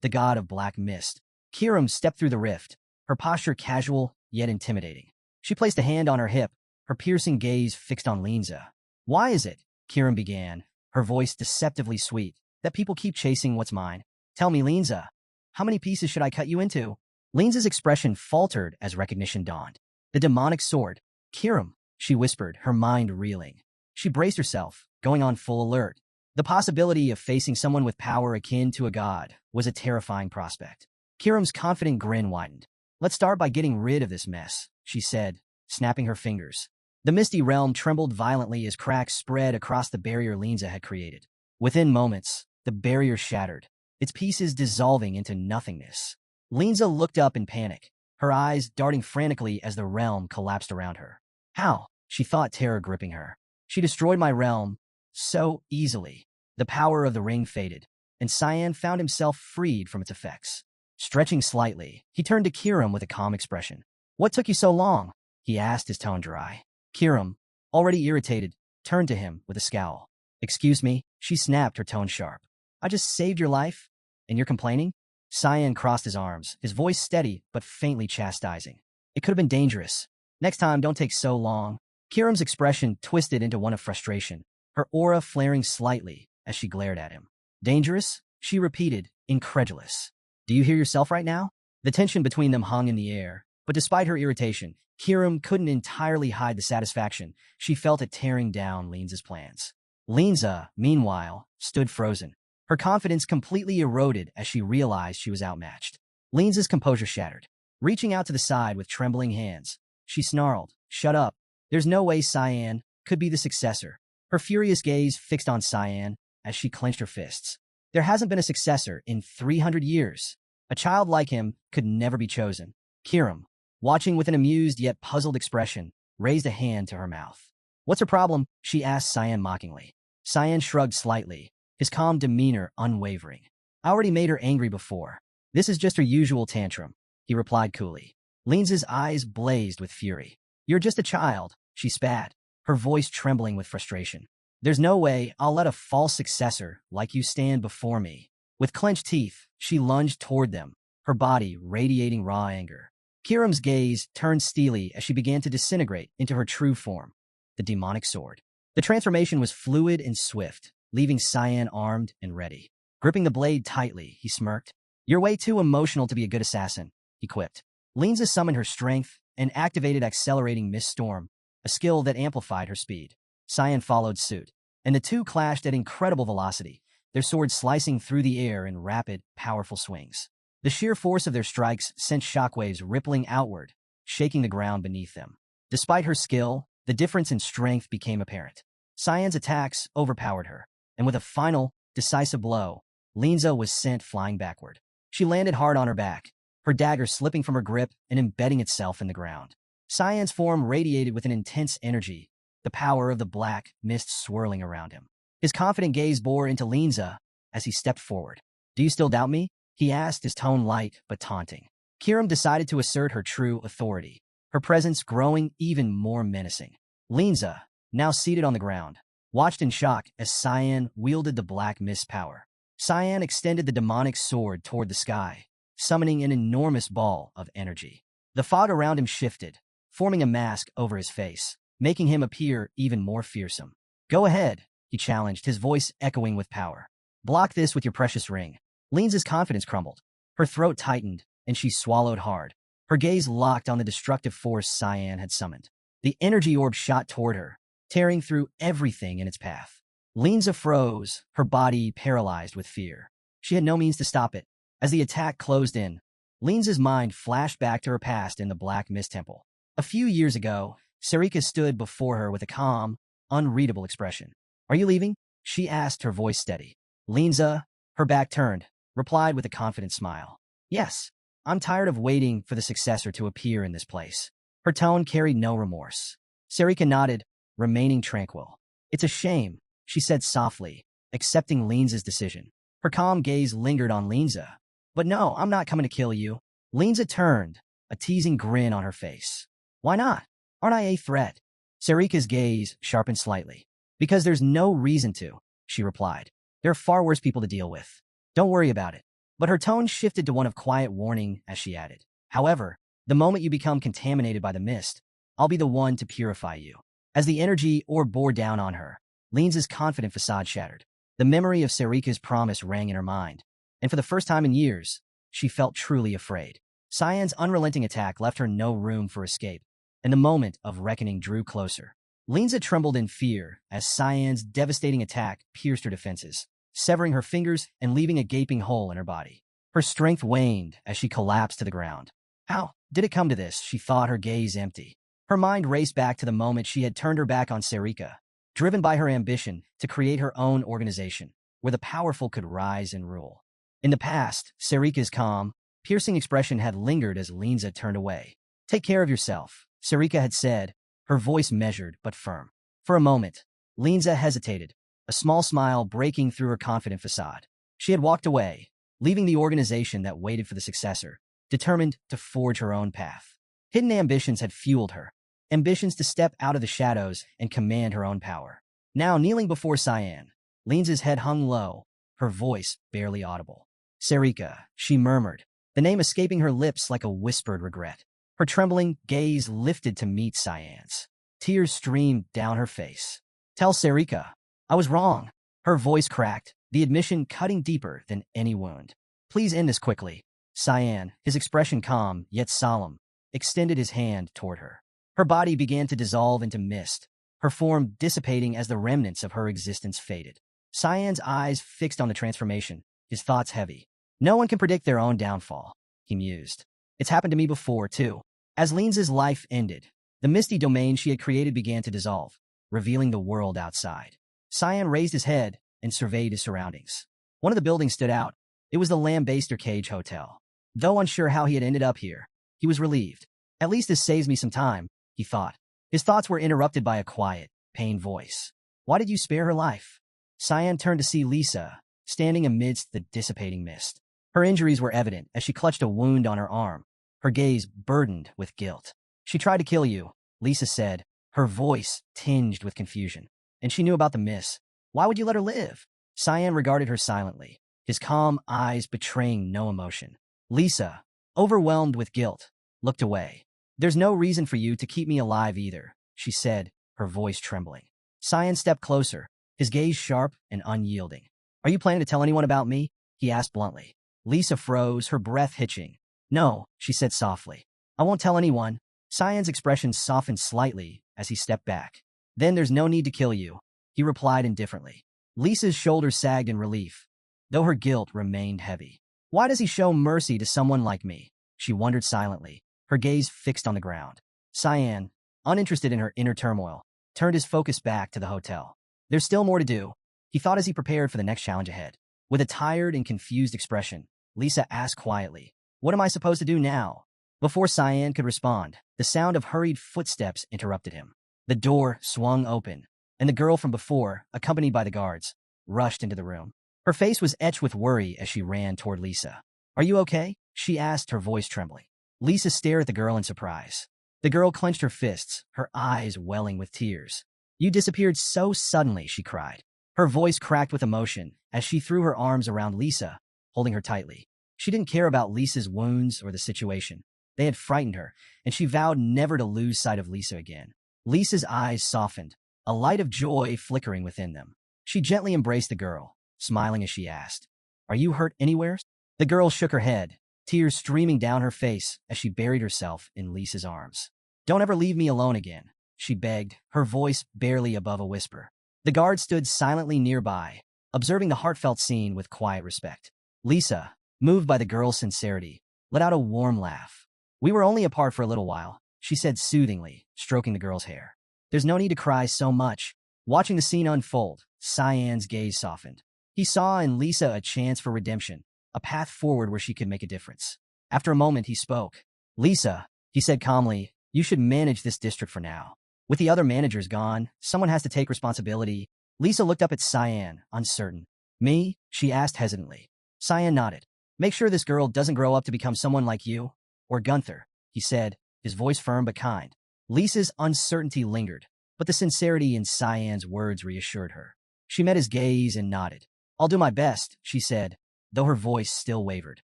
A: the god of black mist. Kiram stepped through the rift, her posture casual yet intimidating. She placed a hand on her hip, her piercing gaze fixed on Linza. Why is it, Kiram began, her voice deceptively sweet, that people keep chasing what's mine? Tell me, Linza, how many pieces should I cut you into? Linza's expression faltered as recognition dawned. The demonic sword. Kiram, she whispered, her mind reeling. She braced herself, going on full alert. The possibility of facing someone with power akin to a god was a terrifying prospect. Kiram's confident grin widened. Let's start by getting rid of this mess, she said, snapping her fingers. The misty realm trembled violently as cracks spread across the barrier Linza had created. Within moments, the barrier shattered, its pieces dissolving into nothingness. Linza looked up in panic, her eyes darting frantically as the realm collapsed around her. How? She thought, terror gripping her. She destroyed my realm so easily. The power of the ring faded, and Cyan found himself freed from its effects. Stretching slightly, he turned to Kiram with a calm expression. What took you so long? He asked, his tone dry. Kiram, already irritated, turned to him with a scowl. Excuse me, she snapped, her tone sharp. I just saved your life, and you're complaining? Cyan crossed his arms, his voice steady but faintly chastising. It could have been dangerous. Next time, don't take so long. Kiram's expression twisted into one of frustration, her aura flaring slightly as she glared at him. Dangerous? She repeated, incredulous. Do you hear yourself right now? The tension between them hung in the air, but despite her irritation, Kiram couldn't entirely hide the satisfaction she felt at tearing down Linza's plans. Linza, meanwhile, stood frozen, her confidence completely eroded as she realized she was outmatched. Linza's composure shattered. Reaching out to the side with trembling hands, she snarled, Shut up. There's no way Cyan could be the successor. Her furious gaze fixed on Cyan as she clenched her fists. There hasn't been a successor in 300 years. A child like him could never be chosen. Kiram, watching with an amused yet puzzled expression, raised a hand to her mouth. What's her problem? She asked Cyan mockingly. Cyan shrugged slightly, his calm demeanor unwavering. I already made her angry before. This is just her usual tantrum, he replied coolly. Linza's eyes blazed with fury. You're just a child, she spat, her voice trembling with frustration. There's no way I'll let a false successor like you stand before me. With clenched teeth, she lunged toward them, her body radiating raw anger. Kiram's gaze turned steely as she began to disintegrate into her true form, the demonic sword. The transformation was fluid and swift, leaving Cyan armed and ready. Gripping the blade tightly, he smirked. You're way too emotional to be a good assassin, he quipped. Linza summoned her strength and activated Accelerating Mist Storm, a skill that amplified her speed. Cyan followed suit, and the two clashed at incredible velocity, their swords slicing through the air in rapid, powerful swings. The sheer force of their strikes sent shockwaves rippling outward, shaking the ground beneath them. Despite her skill, the difference in strength became apparent. Cyan's attacks overpowered her, and with a final, decisive blow, Linza was sent flying backward. She landed hard on her back, her dagger slipping from her grip and embedding itself in the ground. Cyan's form radiated with an intense energy, the power of the black mist swirling around him. His confident gaze bore into Linza as he stepped forward. Do you still doubt me? He asked, his tone light but taunting. Kiram decided to assert her true authority, her presence growing even more menacing. Linza, now seated on the ground, watched in shock as Cyan wielded the black mist power. Cyan extended the demonic sword toward the sky, summoning an enormous ball of energy. The fog around him shifted, forming a mask over his face, making him appear even more fearsome. Go ahead, he challenged, his voice echoing with power. Block this with your precious ring. Linza's confidence crumbled. Her throat tightened, and she swallowed hard. Her gaze locked on the destructive force Cyan had summoned. The energy orb shot toward her, tearing through everything in its path. Linza froze, her body paralyzed with fear. She had no means to stop it. As the attack closed in, Linza's mind flashed back to her past in the Black Mist Temple. A few years ago, Sarika stood before her with a calm, unreadable expression. Are you leaving? She asked, her voice steady. Linza, her back turned, replied with a confident smile. Yes, I'm tired of waiting for the successor to appear in this place. Her tone carried no remorse. Sarika nodded, remaining tranquil. It's a shame, she said softly, accepting Linza's decision. Her calm gaze lingered on Linza. But no, I'm not coming to kill you. Linza turned, a teasing grin on her face. Why not? Aren't I a threat? Sarika's gaze sharpened slightly. Because there's no reason to, she replied. There are far worse people to deal with. Don't worry about it. But her tone shifted to one of quiet warning as she added. However, the moment you become contaminated by the mist, I'll be the one to purify you. As the energy orb bore down on her, Linza's confident facade shattered. The memory of Sarika's promise rang in her mind, and for the first time in years, she felt truly afraid. Cyan's unrelenting attack left her no room for escape, and the moment of reckoning drew closer. Linza trembled in fear as Cyan's devastating attack pierced her defenses, severing her fingers and leaving a gaping hole in her body. Her strength waned as she collapsed to the ground. How did it come to this? She thought, her gaze empty. Her mind raced back to the moment she had turned her back on Sarika, driven by her ambition to create her own organization, where the powerful could rise and rule. In the past, Sarika's calm, piercing expression had lingered as Linza turned away. Take care of yourself, Sarika had said, her voice measured but firm. For a moment, Linza hesitated, a small smile breaking through her confident facade. She had walked away, leaving the organization that waited for the successor, determined to forge her own path. Hidden ambitions had fueled her, ambitions to step out of the shadows and command her own power. Now, kneeling before Cyan, Linza's head hung low, her voice barely audible. Sarika, she murmured, the name escaping her lips like a whispered regret. Her trembling gaze lifted to meet Cyan's. Tears streamed down her face. Tell Sarika, I was wrong. Her voice cracked, the admission cutting deeper than any wound. Please end this quickly. Cyan, his expression calm yet solemn, extended his hand toward her. Her body began to dissolve into mist, her form dissipating as the remnants of her existence faded. Cyan's eyes fixed on the transformation, his thoughts heavy. No one can predict their own downfall, he mused. It's happened to me before, too. As Linza's life ended, the misty domain she had created began to dissolve, revealing the world outside. Cyan raised his head and surveyed his surroundings. One of the buildings stood out. It was the Lambaster Cage Hotel. Though unsure how he had ended up here, he was relieved. At least this saves me some time, he thought. His thoughts were interrupted by a quiet, pained voice. Why did you spare her life? Cyan turned to see Lisa, standing amidst the dissipating mist. Her injuries were evident as she clutched a wound on her arm, her gaze burdened with guilt. She tried to kill you, Lisa said, her voice tinged with confusion. And she knew about the miss. Why would you let her live? Cyan regarded her silently, his calm eyes betraying no emotion. Lisa, overwhelmed with guilt, looked away. There's no reason for you to keep me alive either, she said, her voice trembling. Cyan stepped closer, his gaze sharp and unyielding. Are you planning to tell anyone about me? He asked bluntly. Lisa froze, her breath hitching. No, she said softly. I won't tell anyone. Cyan's expression softened slightly as he stepped back. Then there's no need to kill you, he replied indifferently. Lisa's shoulders sagged in relief, though her guilt remained heavy. Why does he show mercy to someone like me? She wondered silently, her gaze fixed on the ground. Cyan, uninterested in her inner turmoil, turned his focus back to the hotel. There's still more to do, he thought as he prepared for the next challenge ahead. With a tired and confused expression, Lisa asked quietly, What am I supposed to do now? Before Cyan could respond, the sound of hurried footsteps interrupted him. The door swung open, and the girl from before, accompanied by the guards, rushed into the room. Her face was etched with worry as she ran toward Lisa. Are you okay? She asked, her voice trembling. Lisa stared at the girl in surprise. The girl clenched her fists, her eyes welling with tears. You disappeared so suddenly, she cried. Her voice cracked with emotion as she threw her arms around Lisa, holding her tightly. She didn't care about Lisa's wounds or the situation. They had frightened her, and she vowed never to lose sight of Lisa again. Lisa's eyes softened, a light of joy flickering within them. She gently embraced the girl, smiling as she asked, Are you hurt anywhere? The girl shook her head, tears streaming down her face as she buried herself in Lisa's arms. Don't ever leave me alone again, she begged, her voice barely above a whisper. The guard stood silently nearby, observing the heartfelt scene with quiet respect. Lisa, moved by the girl's sincerity, let out a warm laugh. We were only apart for a little while, she said soothingly, stroking the girl's hair. There's no need to cry so much. Watching the scene unfold, Cyan's gaze softened. He saw in Lisa a chance for redemption, a path forward where she could make a difference. After a moment, he spoke. Lisa, he said calmly, you should manage this district for now. With the other managers gone, someone has to take responsibility. Lisa looked up at Cyan, uncertain. Me? She asked hesitantly. Cyan nodded. Make sure this girl doesn't grow up to become someone like you. Or Gunther, he said, his voice firm but kind. Lisa's uncertainty lingered, but the sincerity in Cyan's words reassured her. She met his gaze and nodded. I'll do my best, she said, though her voice still wavered.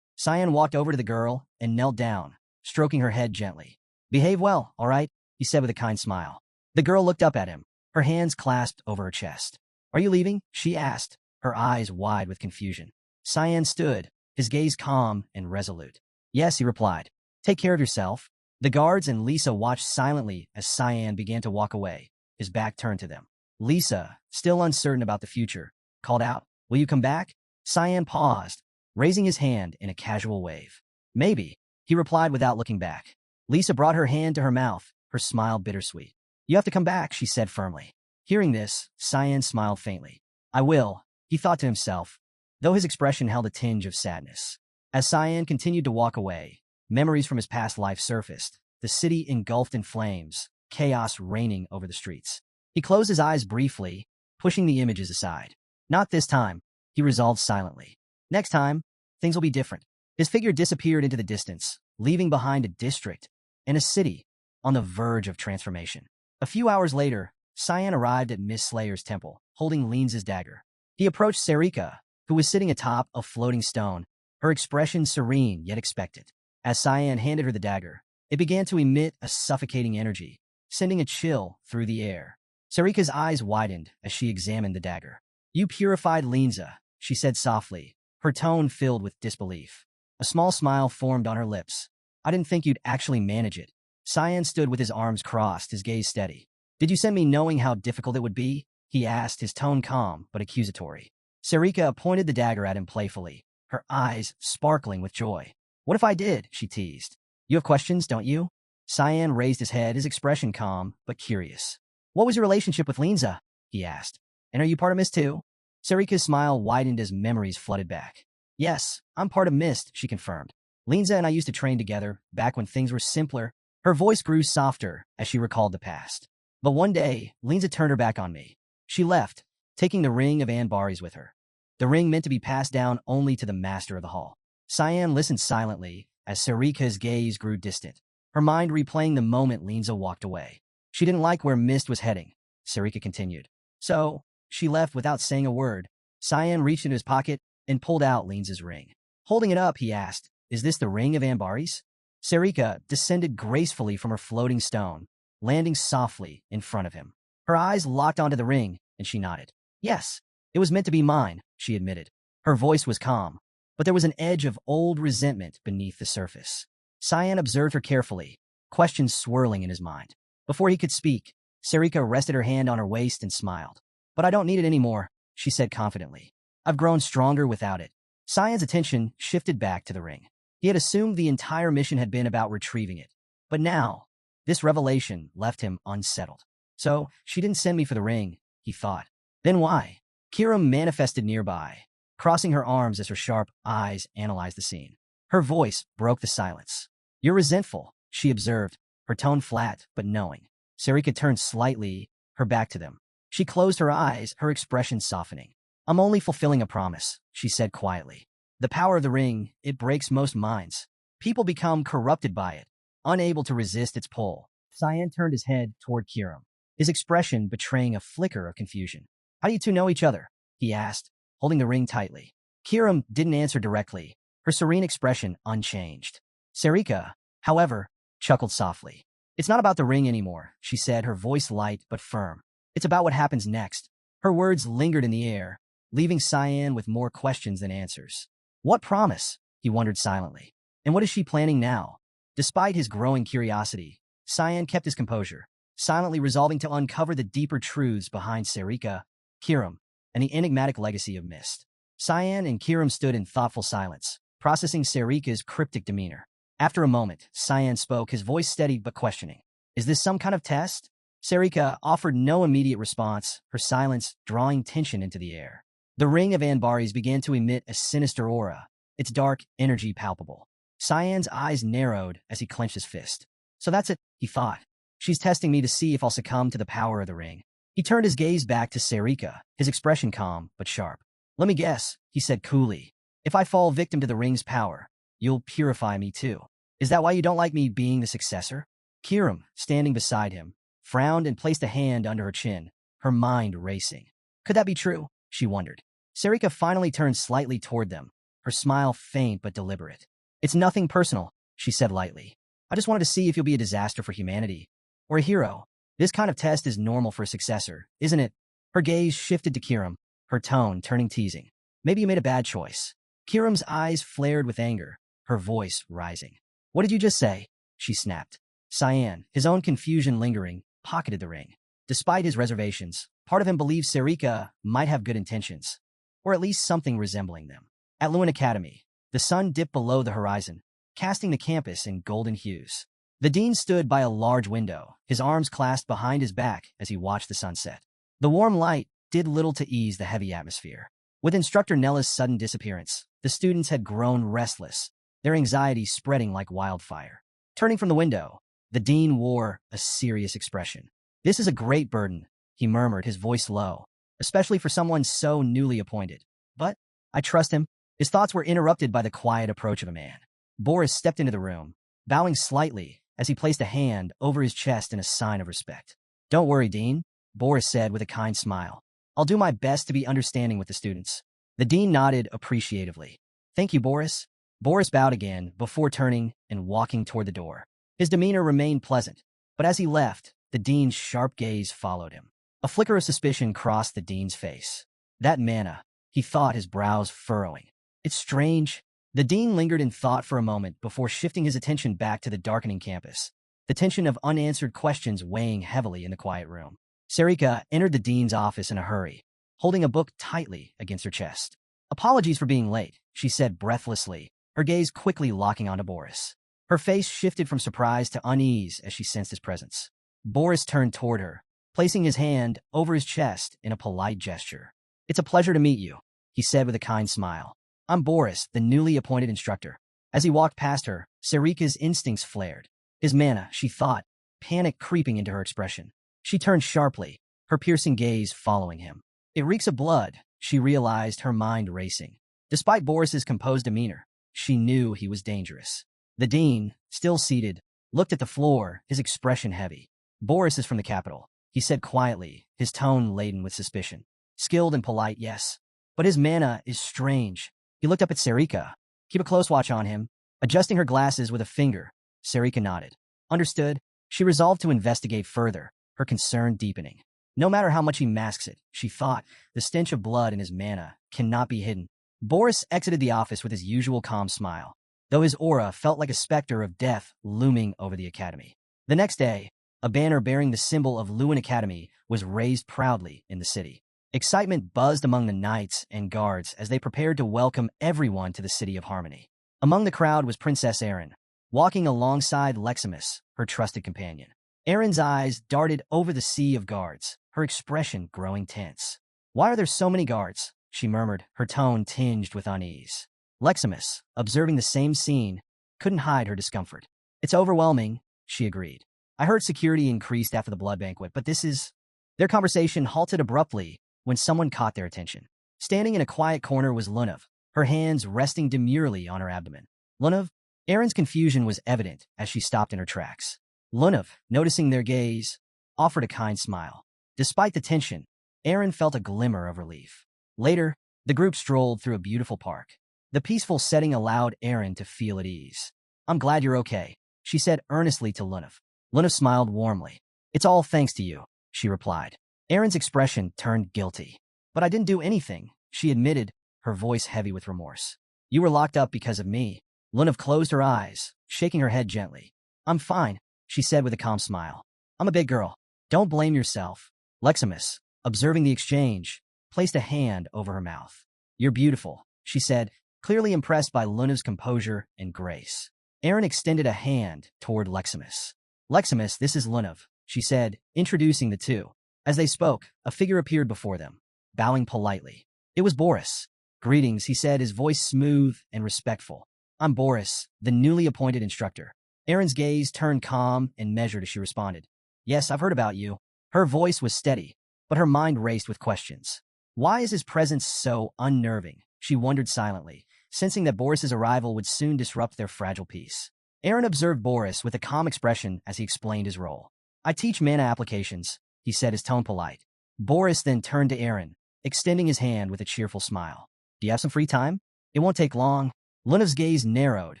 A: Cyan walked over to the girl and knelt down, stroking her head gently. Behave well, all right? He said with a kind smile. The girl looked up at him, her hands clasped over her chest. Are you leaving? She asked, her eyes wide with confusion. Cyan stood, his gaze calm and resolute. Yes, he replied. Take care of yourself. The guards and Lisa watched silently as Cyan began to walk away, his back turned to them. Lisa, still uncertain about the future, called out, Will you come back? Cyan paused, raising his hand in a casual wave. Maybe, he replied without looking back. Lisa brought her hand to her mouth, her smile bittersweet. You have to come back, she said firmly. Hearing this, Cyan smiled faintly. I will, he thought to himself, though his expression held a tinge of sadness. As Cyan continued to walk away, memories from his past life surfaced, the city engulfed in flames, chaos reigning over the streets. He closed his eyes briefly, pushing the images aside. Not this time, he resolved silently. Next time, things will be different. His figure disappeared into the distance, leaving behind a district and a city on the verge of transformation. A few hours later, Cyan arrived at Miss Slayer's temple, holding Linza's dagger. He approached Sarika, who was sitting atop a floating stone, her expression serene yet expectant. As Cyan handed her the dagger, it began to emit a suffocating energy, sending a chill through the air. Sarika's eyes widened as she examined the dagger. You purified Linza, she said softly, her tone filled with disbelief. A small smile formed on her lips. I didn't think you'd actually manage it. Cyan stood with his arms crossed, his gaze steady. Did you send me knowing how difficult it would be? He asked, his tone calm but accusatory. Sarika pointed the dagger at him playfully, her eyes sparkling with joy. What if I did? She teased. You have questions, don't you? Cyan raised his head, his expression calm but curious. What was your relationship with Linza? He asked. And are you part of Mist too? Sarika's smile widened as memories flooded back. Yes, I'm part of Mist, she confirmed. Linza and I used to train together, back when things were simpler. Her voice grew softer as she recalled the past. But one day, Linza turned her back on me. She left, taking the ring of Anbaris with her. The ring meant to be passed down only to the master of the hall. Cyan listened silently as Sarika's gaze grew distant, her mind replaying the moment Linza walked away. She didn't like where Mist was heading, Sarika continued. So, she left without saying a word. Cyan reached into his pocket and pulled out Linza's ring. Holding it up, he asked, Is this the ring of Anbaris? Sarika descended gracefully from her floating stone, landing softly in front of him. Her eyes locked onto the ring, and she nodded. Yes, It was meant to be mine, she admitted. Her voice was calm, but there was an edge of old resentment beneath the surface. Cyan observed her carefully, questions swirling in his mind. Before he could speak, Sarika rested her hand on her waist and smiled. But I don't need it anymore, she said confidently. I've grown stronger without it. Cyan's attention shifted back to the ring. He had assumed the entire mission had been about retrieving it. But now, this revelation left him unsettled. So, she didn't send me for the ring, he thought. Then why? Kiram manifested nearby, crossing her arms as her sharp eyes analyzed the scene. Her voice broke the silence. You're resentful, she observed, her tone flat but knowing. Sarika turned slightly, her back to them. She closed her eyes, her expression softening. I'm only fulfilling a promise, she said quietly. The power of the ring, it breaks most minds. People become corrupted by it, unable to resist its pull. Cyan turned his head toward Kiram, his expression betraying a flicker of confusion. How do you two know each other? He asked, holding the ring tightly. Kiram didn't answer directly, her serene expression unchanged. Sarika, however, chuckled softly. It's not about the ring anymore, she said, her voice light but firm. It's about what happens next. Her words lingered in the air, leaving Cyan with more questions than answers. What promise? He wondered silently. And what is she planning now? Despite his growing curiosity, Cyan kept his composure, silently resolving to uncover the deeper truths behind Sarika, Kiram, and the enigmatic legacy of Mist. Cyan and Kiram stood in thoughtful silence, processing Sarika's cryptic demeanor. After a moment, Cyan spoke, his voice steady but questioning. Is this some kind of test? Sarika offered no immediate response, her silence drawing tension into the air. The ring of Anbaris began to emit a sinister aura, its dark energy palpable. Cyan's eyes narrowed as he clenched his fist. So that's it, he thought. She's testing me to see if I'll succumb to the power of the ring. He turned his gaze back to Sarika, his expression calm but sharp. Let me guess, he said coolly. If I fall victim to the ring's power, you'll purify me too. Is that why you don't like me being the successor? Kiram, standing beside him, frowned and placed a hand under her chin, her mind racing. Could that be true? She wondered. Sarika finally turned slightly toward them, her smile faint but deliberate. It's nothing personal, she said lightly. I just wanted to see if you'll be a disaster for humanity. Or a hero. This kind of test is normal for a successor, isn't it? Her gaze shifted to Kiram, her tone turning teasing. Maybe you made a bad choice. Kiram's eyes flared with anger, her voice rising. What did you just say? She snapped. Cyan, his own confusion lingering, pocketed the ring. Despite his reservations, part of him believed Sarika might have good intentions, or at least something resembling them. At Lewin Academy, the sun dipped below the horizon, casting the campus in golden hues. The dean stood by a large window, his arms clasped behind his back as he watched the sunset. The warm light did little to ease the heavy atmosphere. With instructor Nella's sudden disappearance, the students had grown restless, their anxiety spreading like wildfire. Turning from the window, the dean wore a serious expression. This is a great burden, he murmured, his voice low, especially for someone so newly appointed. But I trust him. His thoughts were interrupted by the quiet approach of a man. Boris stepped into the room, bowing slightly as he placed a hand over his chest in a sign of respect. Don't worry, Dean, Boris said with a kind smile. I'll do my best to be understanding with the students. The dean nodded appreciatively. Thank you, Boris. Boris bowed again before turning and walking toward the door. His demeanor remained pleasant, but as he left, the dean's sharp gaze followed him. A flicker of suspicion crossed the dean's face. That manna, he thought, his brows furrowing. It's strange. The dean lingered in thought for a moment before shifting his attention back to the darkening campus, the tension of unanswered questions weighing heavily in the quiet room. Sarika entered the dean's office in a hurry, holding a book tightly against her chest. Apologies for being late, she said breathlessly, her gaze quickly locking onto Boris. Her face shifted from surprise to unease as she sensed his presence. Boris turned toward her, placing his hand over his chest in a polite gesture. It's a pleasure to meet you, he said with a kind smile. I'm Boris, the newly appointed instructor. As he walked past her, Sarika's instincts flared. His manna, she thought, panic creeping into her expression. She turned sharply, her piercing gaze following him. It reeks of blood, she realized, her mind racing. Despite Boris's composed demeanor, she knew he was dangerous. The dean, still seated, looked at the floor, his expression heavy. Boris is from the capital, he said quietly, his tone laden with suspicion. Skilled and polite, yes. But his manna is strange. He looked up at Sarika. Keep a close watch on him. Adjusting her glasses with a finger, Sarika nodded. Understood. She resolved to investigate further, her concern deepening. No matter how much he masks it, she thought, the stench of blood in his mana cannot be hidden. Boris exited the office with his usual calm smile, though his aura felt like a specter of death looming over the academy. The next day, a banner bearing the symbol of Lewin Academy was raised proudly in the city. Excitement buzzed among the knights and guards as they prepared to welcome everyone to the City of Harmony. Among the crowd was Princess Erin, walking alongside Leximus, her trusted companion. Erin's eyes darted over the sea of guards, her expression growing tense. "Why are there so many guards?" she murmured, her tone tinged with unease. Leximus, observing the same scene, couldn't hide her discomfort. "It's overwhelming," she agreed. "I heard security increased after the blood banquet, but this is—" Their conversation halted abruptly when someone caught their attention. Standing in a quiet corner was Lunav, her hands resting demurely on her abdomen. "Lunav?" Erin's confusion was evident as she stopped in her tracks. Lunav, noticing their gaze, offered a kind smile. Despite the tension, Erin felt a glimmer of relief. Later, the group strolled through a beautiful park. The peaceful setting allowed Erin to feel at ease. "I'm glad you're okay," she said earnestly to Lunav. Lunav smiled warmly. "It's all thanks to you," she replied. Erin's expression turned guilty. "But I didn't do anything," she admitted, her voice heavy with remorse. "You were locked up because of me." Lunav closed her eyes, shaking her head gently. "I'm fine," she said with a calm smile. "I'm a big girl. Don't blame yourself." Leximus, observing the exchange, placed a hand over her mouth. "You're beautiful," she said, clearly impressed by Lunav's composure and grace. Erin extended a hand toward Leximus. "Leximus, this is Lunav," she said, introducing the two. As they spoke, a figure appeared before them, bowing politely. It was Boris. "Greetings," he said, his voice smooth and respectful. "I'm Boris, the newly appointed instructor." Erin's gaze turned calm and measured as she responded. "Yes, I've heard about you." Her voice was steady, but her mind raced with questions. Why is his presence so unnerving? She wondered silently, sensing that Boris's arrival would soon disrupt their fragile peace. Erin observed Boris with a calm expression as he explained his role. "I teach mana applications," he said, his tone polite. Boris then turned to Erin, extending his hand with a cheerful smile. "Do you have some free time?" "It won't take long." Lunav's gaze narrowed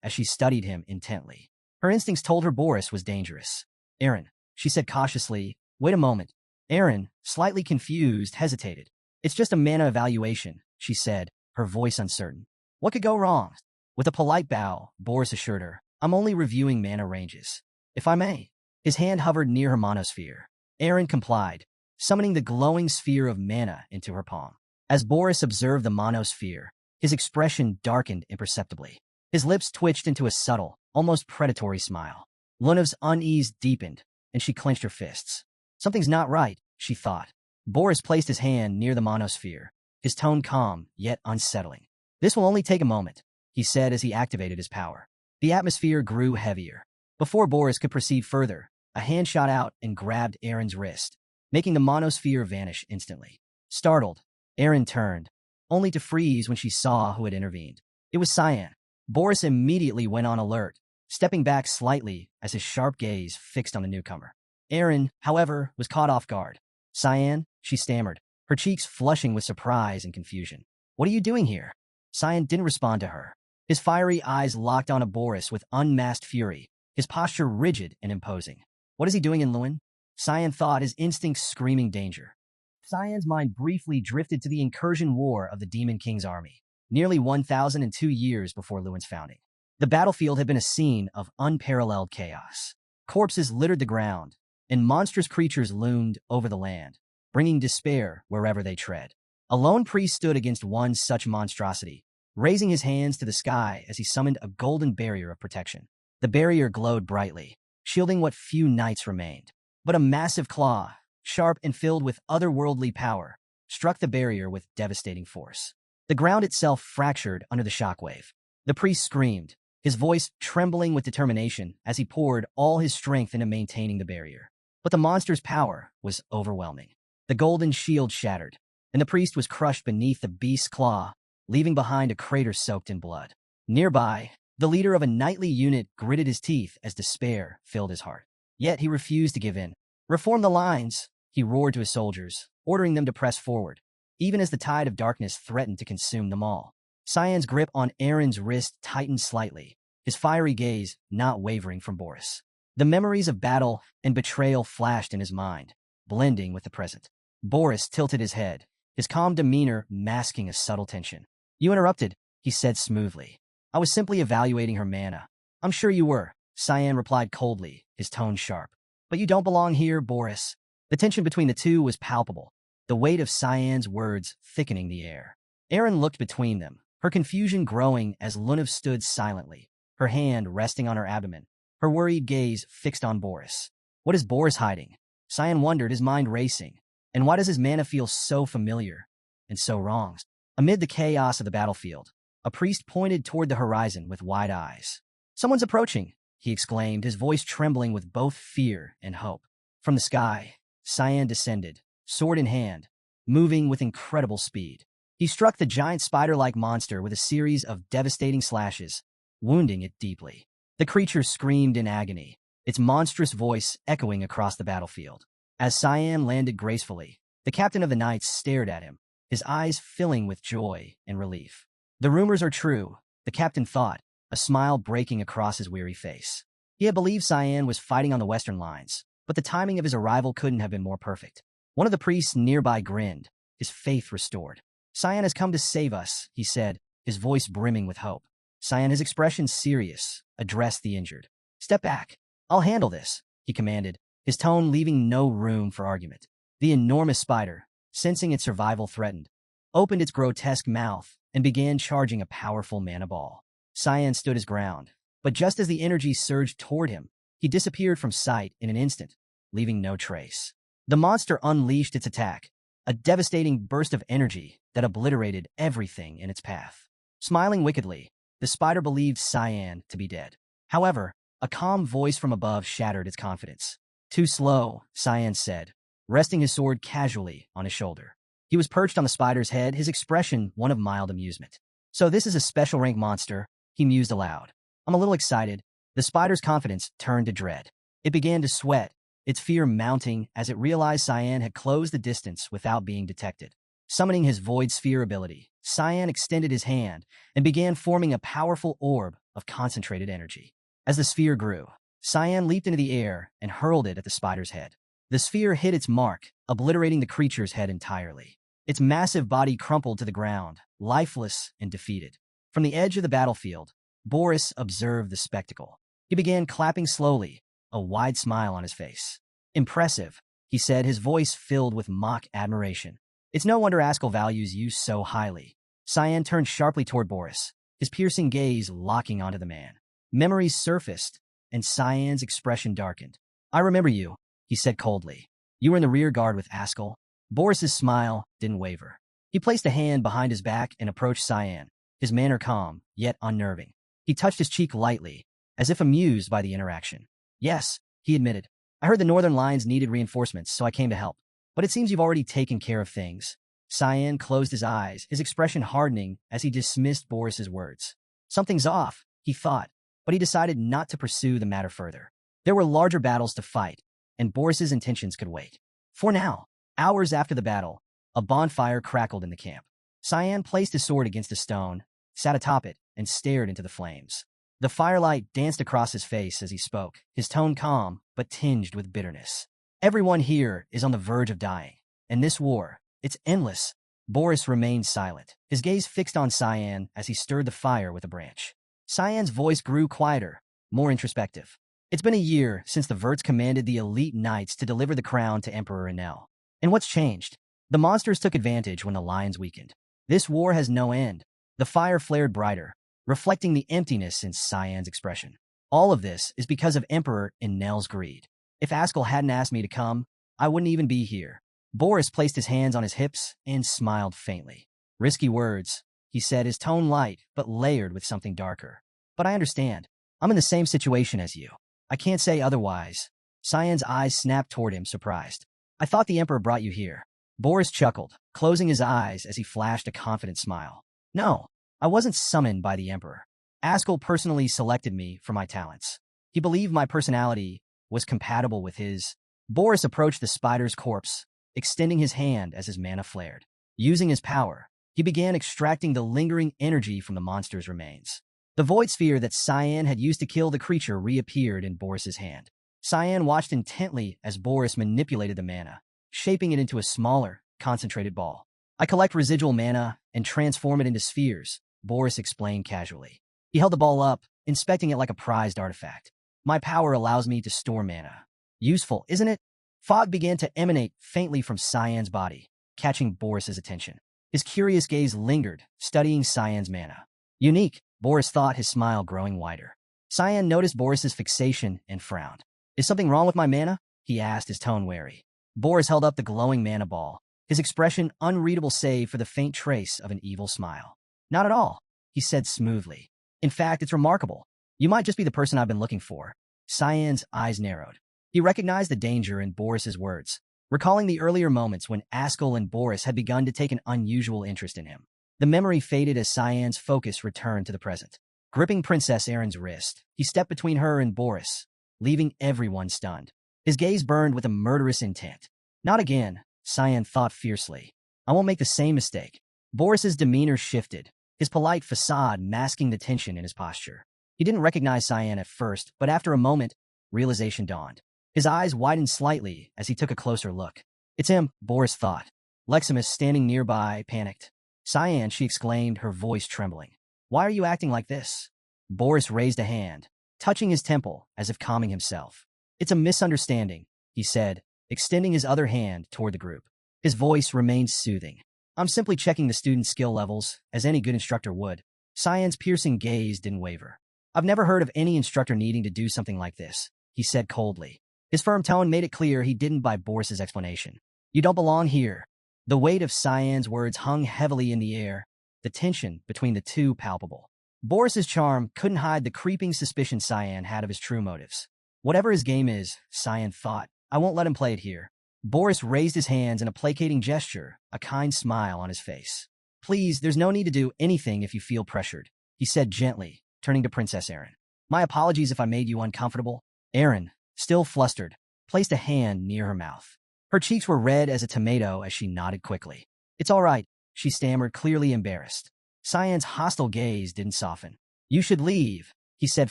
A: as she studied him intently. Her instincts told her Boris was dangerous. "Erin," she said cautiously, "wait a moment." Erin, slightly confused, hesitated. "It's just a mana evaluation," she said, her voice uncertain. "What could go wrong?" With a polite bow, Boris assured her, "I'm only reviewing mana ranges. If I may." His hand hovered near her monosphere. Erin complied, summoning the glowing sphere of mana into her palm. As Boris observed the monosphere, his expression darkened imperceptibly. His lips twitched into a subtle, almost predatory smile. Lunav's unease deepened, and she clenched her fists. Something's not right, she thought. Boris placed his hand near the monosphere, his tone calm, yet unsettling. "This will only take a moment," he said as he activated his power. The atmosphere grew heavier. Before Boris could proceed further, a hand shot out and grabbed Erin's wrist, making the monosphere vanish instantly. Startled, Erin turned, only to freeze when she saw who had intervened. It was Cyan. Boris immediately went on alert, stepping back slightly as his sharp gaze fixed on the newcomer. Erin, however, was caught off guard. "Cyan," she stammered, her cheeks flushing with surprise and confusion. "What are you doing here?" Cyan didn't respond to her. His fiery eyes locked onto Boris with unmasked fury, his posture rigid and imposing. What is he doing in Lewin? Cyan thought, his instincts screaming danger. Cyan's mind briefly drifted to the incursion war of the Demon King's army, nearly 1,002 years before Lewin's founding. The battlefield had been a scene of unparalleled chaos. Corpses littered the ground, and monstrous creatures loomed over the land, bringing despair wherever they tread. A lone priest stood against one such monstrosity, raising his hands to the sky as he summoned a golden barrier of protection. The barrier glowed brightly, shielding what few knights remained. But a massive claw, sharp and filled with otherworldly power, struck the barrier with devastating force. The ground itself fractured under the shockwave. The priest screamed, his voice trembling with determination as he poured all his strength into maintaining the barrier. But the monster's power was overwhelming. The golden shield shattered, and the priest was crushed beneath the beast's claw, leaving behind a crater soaked in blood. Nearby, the leader of a knightly unit gritted his teeth as despair filled his heart. Yet he refused to give in. "Reform the lines," he roared to his soldiers, ordering them to press forward, even as the tide of darkness threatened to consume them all. Cyan's grip on Erin's wrist tightened slightly, his fiery gaze not wavering from Boris. The memories of battle and betrayal flashed in his mind, blending with the present. Boris tilted his head, his calm demeanor masking a subtle tension. You interrupted, he said smoothly. I was simply evaluating her mana. I'm sure you were, Cyan replied coldly, his tone sharp. But you don't belong here, Boris. The tension between the two was palpable, the weight of Cyan's words thickening the air. Erin looked between them, her confusion growing as Lunav stood silently, her hand resting on her abdomen, her worried gaze fixed on Boris. What is Boris hiding? Cyan wondered, his mind racing. And why does his mana feel so familiar and so wrong? Amid the chaos of the battlefield, a priest pointed toward the horizon with wide eyes. Someone's approaching, he exclaimed, his voice trembling with both fear and hope. From the sky, Cyan descended, sword in hand, moving with incredible speed. He struck the giant spider-like monster with a series of devastating slashes, wounding it deeply. The creature screamed in agony, its monstrous voice echoing across the battlefield. As Cyan landed gracefully, the captain of the knights stared at him, his eyes filling with joy and relief. The rumors are true, the captain thought, a smile breaking across his weary face. He had believed Cyan was fighting on the western lines, but the timing of his arrival couldn't have been more perfect. One of the priests nearby grinned, his faith restored. Cyan has come to save us, he said, his voice brimming with hope. Cyan, his expression serious, addressed the injured. Step back. I'll handle this, he commanded, his tone leaving no room for argument. The enormous spider, sensing its survival threatened, opened its grotesque mouth and began charging a powerful mana ball. Cyan stood his ground, but just as the energy surged toward him, he disappeared from sight in an instant, leaving no trace. The monster unleashed its attack, a devastating burst of energy that obliterated everything in its path. Smiling wickedly, the spider believed Cyan to be dead. However, a calm voice from above shattered its confidence. Too slow, Cyan said, resting his sword casually on his shoulder. He was perched on the spider's head, his expression one of mild amusement. So this is a special rank monster, he mused aloud. I'm a little excited. The spider's confidence turned to dread. It began to sweat, its fear mounting as it realized Cyan had closed the distance without being detected. Summoning his void sphere ability, Cyan extended his hand and began forming a powerful orb of concentrated energy. As the sphere grew, Cyan leaped into the air and hurled it at the spider's head. The sphere hit its mark, obliterating the creature's head entirely. Its massive body crumpled to the ground, lifeless and defeated. From the edge of the battlefield, Boris observed the spectacle. He began clapping slowly, a wide smile on his face. Impressive, he said, his voice filled with mock admiration. It's no wonder Ascal values you so highly. Cyan turned sharply toward Boris, his piercing gaze locking onto the man. Memories surfaced, and Cyan's expression darkened. I remember you, he said coldly. You were in the rear guard with Ascal. Boris's smile didn't waver. He placed a hand behind his back and approached Cyan, his manner calm, yet unnerving. He touched his cheek lightly, as if amused by the interaction. Yes, he admitted. I heard the northern lines needed reinforcements, so I came to help. But it seems you've already taken care of things. Cyan closed his eyes, his expression hardening as he dismissed Boris's words. Something's off, he thought, but he decided not to pursue the matter further. There were larger battles to fight, and Boris's intentions could wait. For now, hours after the battle, a bonfire crackled in the camp. Cyan placed his sword against a stone, sat atop it, and stared into the flames. The firelight danced across his face as he spoke, his tone calm but tinged with bitterness. Everyone here is on the verge of dying, and this war, it's endless. Boris remained silent, his gaze fixed on Cyan as he stirred the fire with a branch. Cyan's voice grew quieter, more introspective. It's been a year since the Verts commanded the elite knights to deliver the crown to Emperor Enel. And what's changed? The monsters took advantage when the lions weakened. This war has no end. The fire flared brighter, reflecting the emptiness in Cyan's expression. All of this is because of Emperor Enel's greed. If Ascal hadn't asked me to come, I wouldn't even be here. Boris placed his hands on his hips and smiled faintly. Risky words, he said, his tone light but layered with something darker. But I understand. I'm in the same situation as you. I can't say otherwise. Cyan's eyes snapped toward him, surprised. I thought the Emperor brought you here. Boris chuckled, closing his eyes as he flashed a confident smile. No, I wasn't summoned by the Emperor. Ascal personally selected me for my talents. He believed my personality was compatible with his. Boris approached the spider's corpse, extending his hand as his mana flared. Using his power, he began extracting the lingering energy from the monster's remains. The void sphere that Cyan had used to kill the creature reappeared in Boris's hand. Cyan watched intently as Boris manipulated the mana, shaping it into a smaller, concentrated ball. I collect residual mana and transform it into spheres, Boris explained casually. He held the ball up, inspecting it like a prized artifact. My power allows me to store mana. Useful, isn't it? Fog began to emanate faintly from Cyan's body, catching Boris's attention. His curious gaze lingered, studying Cyan's mana. Unique, Boris thought, his smile growing wider. Cyan noticed Boris's fixation and frowned. Is something wrong with my mana? He asked, his tone wary. Boris held up the glowing mana ball, his expression unreadable save for the faint trace of an evil smile. Not at all, he said smoothly. In fact, it's remarkable. You might just be the person I've been looking for. Cyan's eyes narrowed. He recognized the danger in Boris's words, recalling the earlier moments when Ascal and Boris had begun to take an unusual interest in him. The memory faded as Cyan's focus returned to the present. Gripping Princess Erin's wrist, he stepped between her and Boris, leaving everyone stunned. His gaze burned with a murderous intent. Not again, Cyan thought fiercely. I won't make the same mistake. Boris's demeanor shifted, his polite facade masking the tension in his posture. He didn't recognize Cyan at first, but after a moment, realization dawned. His eyes widened slightly as he took a closer look. It's him, Boris thought. Leximus, standing nearby, panicked. Cyan, she exclaimed, her voice trembling. Why are you acting like this? Boris raised a hand, touching his temple as if calming himself. It's a misunderstanding, he said, extending his other hand toward the group. His voice remained soothing. I'm simply checking the students' skill levels, as any good instructor would. Cyan's piercing gaze didn't waver. I've never heard of any instructor needing to do something like this, he said coldly. His firm tone made it clear he didn't buy Boris's explanation. You don't belong here. The weight of Cyan's words hung heavily in the air, the tension between the two palpable. Boris's charm couldn't hide the creeping suspicion Cyan had of his true motives. Whatever his game is, Cyan thought, I won't let him play it here. Boris raised his hands in a placating gesture, a kind smile on his face. Please, there's no need to do anything if you feel pressured, he said gently, turning to Princess Erin. My apologies if I made you uncomfortable. Erin, still flustered, placed a hand near her mouth. Her cheeks were red as a tomato as she nodded quickly. It's all right, she stammered, clearly embarrassed. Cyan's hostile gaze didn't soften. You should leave, he said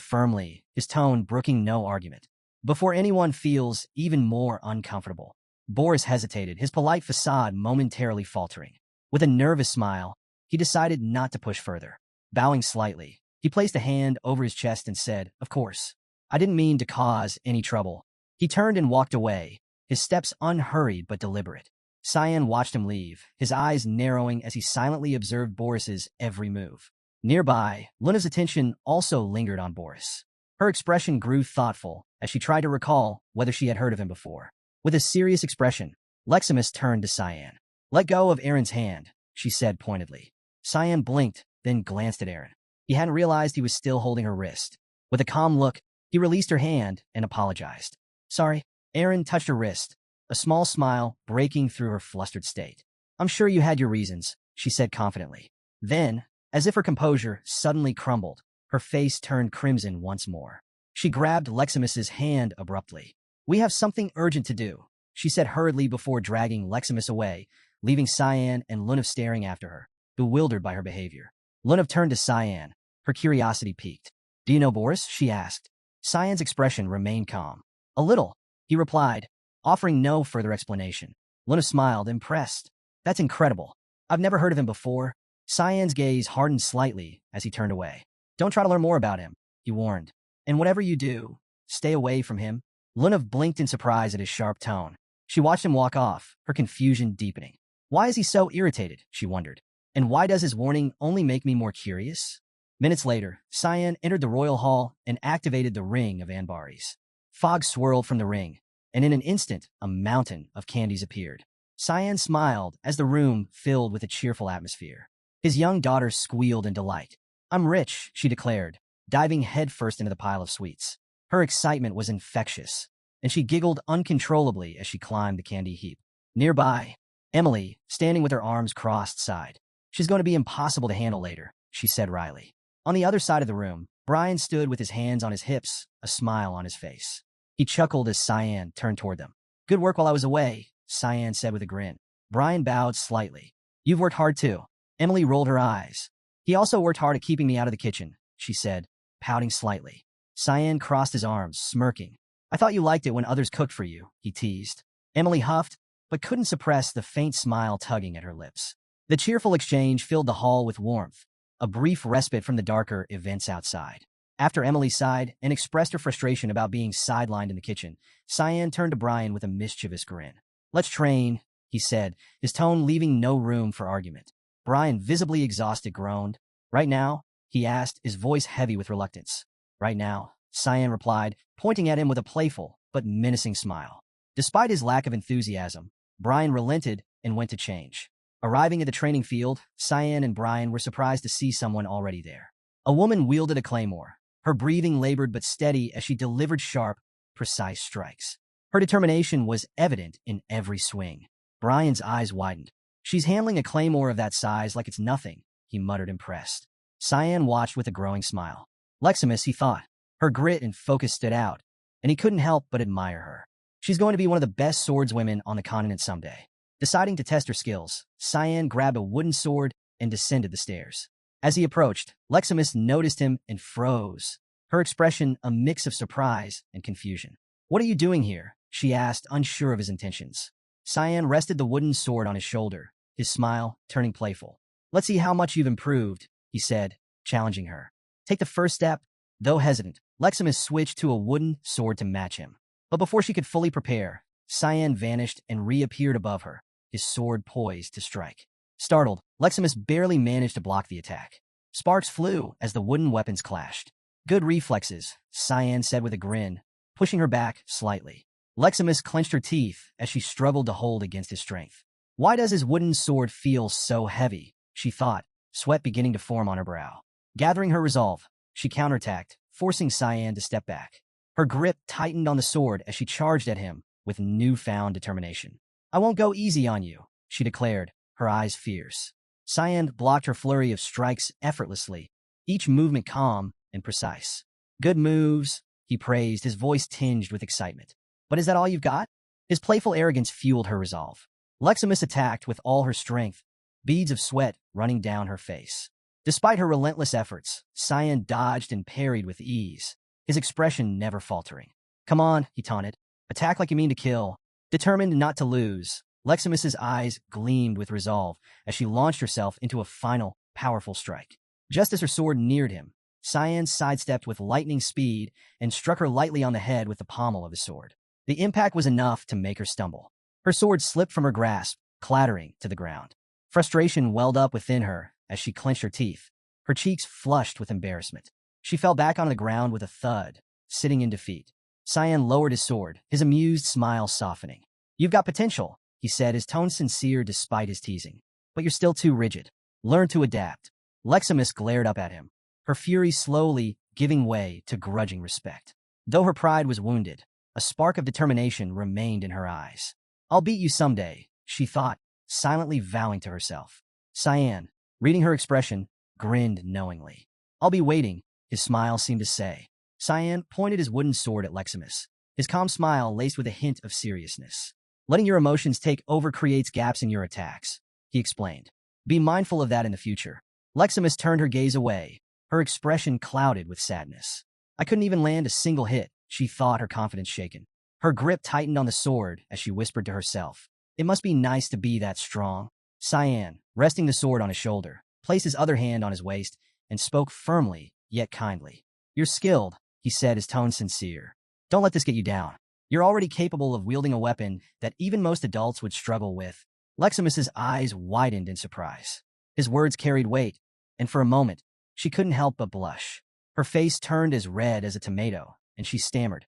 A: firmly, his tone brooking no argument. Before anyone feels even more uncomfortable. Boris hesitated, his polite facade momentarily faltering. With a nervous smile, he decided not to push further. Bowing slightly, he placed a hand over his chest and said, Of course. I didn't mean to cause any trouble. He turned and walked away, his steps unhurried but deliberate. Cyan watched him leave, his eyes narrowing as he silently observed Boris's every move. Nearby, Luna's attention also lingered on Boris. Her expression grew thoughtful as she tried to recall whether she had heard of him before. With a serious expression, Leximus turned to Cyan. Let go of Erin's hand, she said pointedly. Cyan blinked, then glanced at Erin. He hadn't realized he was still holding her wrist. With a calm look, he released her hand and apologized. Sorry. Erin touched her wrist, a small smile breaking through her flustered state. I'm sure you had your reasons, she said confidently. Then, as if her composure suddenly crumbled, her face turned crimson once more. She grabbed Leximus's hand abruptly. We have something urgent to do, she said hurriedly before dragging Leximus away, leaving Cyan and Lunav staring after her, bewildered by her behavior. Lunav turned to Cyan, her curiosity piqued. Do you know Boris? She asked. Cyan's expression remained calm. A little, he replied, offering no further explanation. Lunav smiled, impressed. That's incredible. I've never heard of him before. Cyan's gaze hardened slightly as he turned away. Don't try to learn more about him, he warned. And whatever you do, stay away from him. Lunav blinked in surprise at his sharp tone. She watched him walk off, her confusion deepening. Why is he so irritated, she wondered. And why does his warning only make me more curious? Minutes later, Cyan entered the royal hall and activated the ring of Anbaris. Fog swirled from the ring, and in an instant, a mountain of candies appeared. Cyan smiled as the room filled with a cheerful atmosphere. His young daughter squealed in delight. I'm rich, she declared, diving headfirst into the pile of sweets. Her excitement was infectious, and she giggled uncontrollably as she climbed the candy heap. Nearby, Emily, standing with her arms crossed, sighed. She's going to be impossible to handle later, she said wryly. On the other side of the room, Brian stood with his hands on his hips, a smile on his face. He chuckled as Cyan turned toward them. Good work while I was away, Cyan said with a grin. Brian bowed slightly. You've worked hard too. Emily rolled her eyes. He also worked hard at keeping me out of the kitchen, she said, pouting slightly. Cyan crossed his arms, smirking. I thought you liked it when others cooked for you, he teased. Emily huffed. but couldn't suppress the faint smile tugging at her lips. The cheerful exchange filled the hall with warmth, a brief respite from the darker events outside. After Emily sighed and expressed her frustration about being sidelined in the kitchen, Cyan turned to Brian with a mischievous grin. "Let's train," he said, his tone leaving no room for argument. Brian, visibly exhausted, groaned. "Right now?" he asked, his voice heavy with reluctance. "Right now," Cyan replied, pointing at him with a playful but menacing smile. Despite his lack of enthusiasm, Brian relented and went to change. Arriving at the training field, Cyan and Brian were surprised to see someone already there. A woman wielded a claymore, her breathing labored but steady as she delivered sharp, precise strikes. Her determination was evident in every swing. Brian's eyes widened. "She's handling a claymore of that size like it's nothing," he muttered, impressed. Cyan watched with a growing smile. Leximus, he thought. Her grit and focus stood out, and he couldn't help but admire her. She's going to be one of the best swordswomen on the continent someday. Deciding to test her skills, Cyan grabbed a wooden sword and descended the stairs. As he approached, Leximus noticed him and froze, her expression a mix of surprise and confusion. "What are you doing here?" she asked, unsure of his intentions. Cyan rested the wooden sword on his shoulder, his smile turning playful. "Let's see how much you've improved," he said, challenging her. "Take the first step." Though hesitant, Leximus switched to a wooden sword to match him. But before she could fully prepare, Cyan vanished and reappeared above her, his sword poised to strike. Startled, Leximus barely managed to block the attack. Sparks flew as the wooden weapons clashed. "Good reflexes," Cyan said with a grin, pushing her back slightly. Leximus clenched her teeth as she struggled to hold against his strength. Why does his wooden sword feel so heavy? She thought, sweat beginning to form on her brow. Gathering her resolve, she counterattacked, forcing Cyan to step back. Her grip tightened on the sword as she charged at him with newfound determination. "I won't go easy on you," she declared, her eyes fierce. Cyan blocked her flurry of strikes effortlessly, each movement calm and precise. "Good moves," he praised, his voice tinged with excitement. "But is that all you've got?" His playful arrogance fueled her resolve. Leximus attacked with all her strength, beads of sweat running down her face. Despite her relentless efforts, Cyan dodged and parried with ease, his expression never faltering. "Come on," he taunted. "Attack like you mean to kill." Determined not to lose, Leximus's eyes gleamed with resolve as she launched herself into a final, powerful strike. Just as her sword neared him, Cyan sidestepped with lightning speed and struck her lightly on the head with the pommel of his sword. The impact was enough to make her stumble. Her sword slipped from her grasp, clattering to the ground. Frustration welled up within her as she clenched her teeth, her cheeks flushed with embarrassment. She fell back on the ground with a thud, sitting in defeat. Cyan lowered his sword, his amused smile softening. "You've got potential," he said, his tone sincere despite his teasing. "But you're still too rigid. Learn to adapt." Leximus glared up at him, her fury slowly giving way to grudging respect. Though her pride was wounded, a spark of determination remained in her eyes. "I'll beat you someday," she thought, silently vowing to herself. Cyan, reading her expression, grinned knowingly. "I'll be waiting," his smile seemed to say. Cyan pointed his wooden sword at Leximus, his calm smile laced with a hint of seriousness. "Letting your emotions take over creates gaps in your attacks," he explained. "Be mindful of that in the future." Leximus turned her gaze away, her expression clouded with sadness. "I couldn't even land a single hit," she thought, her confidence shaken. Her grip tightened on the sword as she whispered to herself. "It must be nice to be that strong." Cyan, resting the sword on his shoulder, placed his other hand on his waist and spoke firmly yet kindly. "You're skilled," he said, his tone sincere. "Don't let this get you down. You're already capable of wielding a weapon that even most adults would struggle with." Leximus's eyes widened in surprise. His words carried weight, and for a moment, she couldn't help but blush. Her face turned as red as a tomato, and she stammered,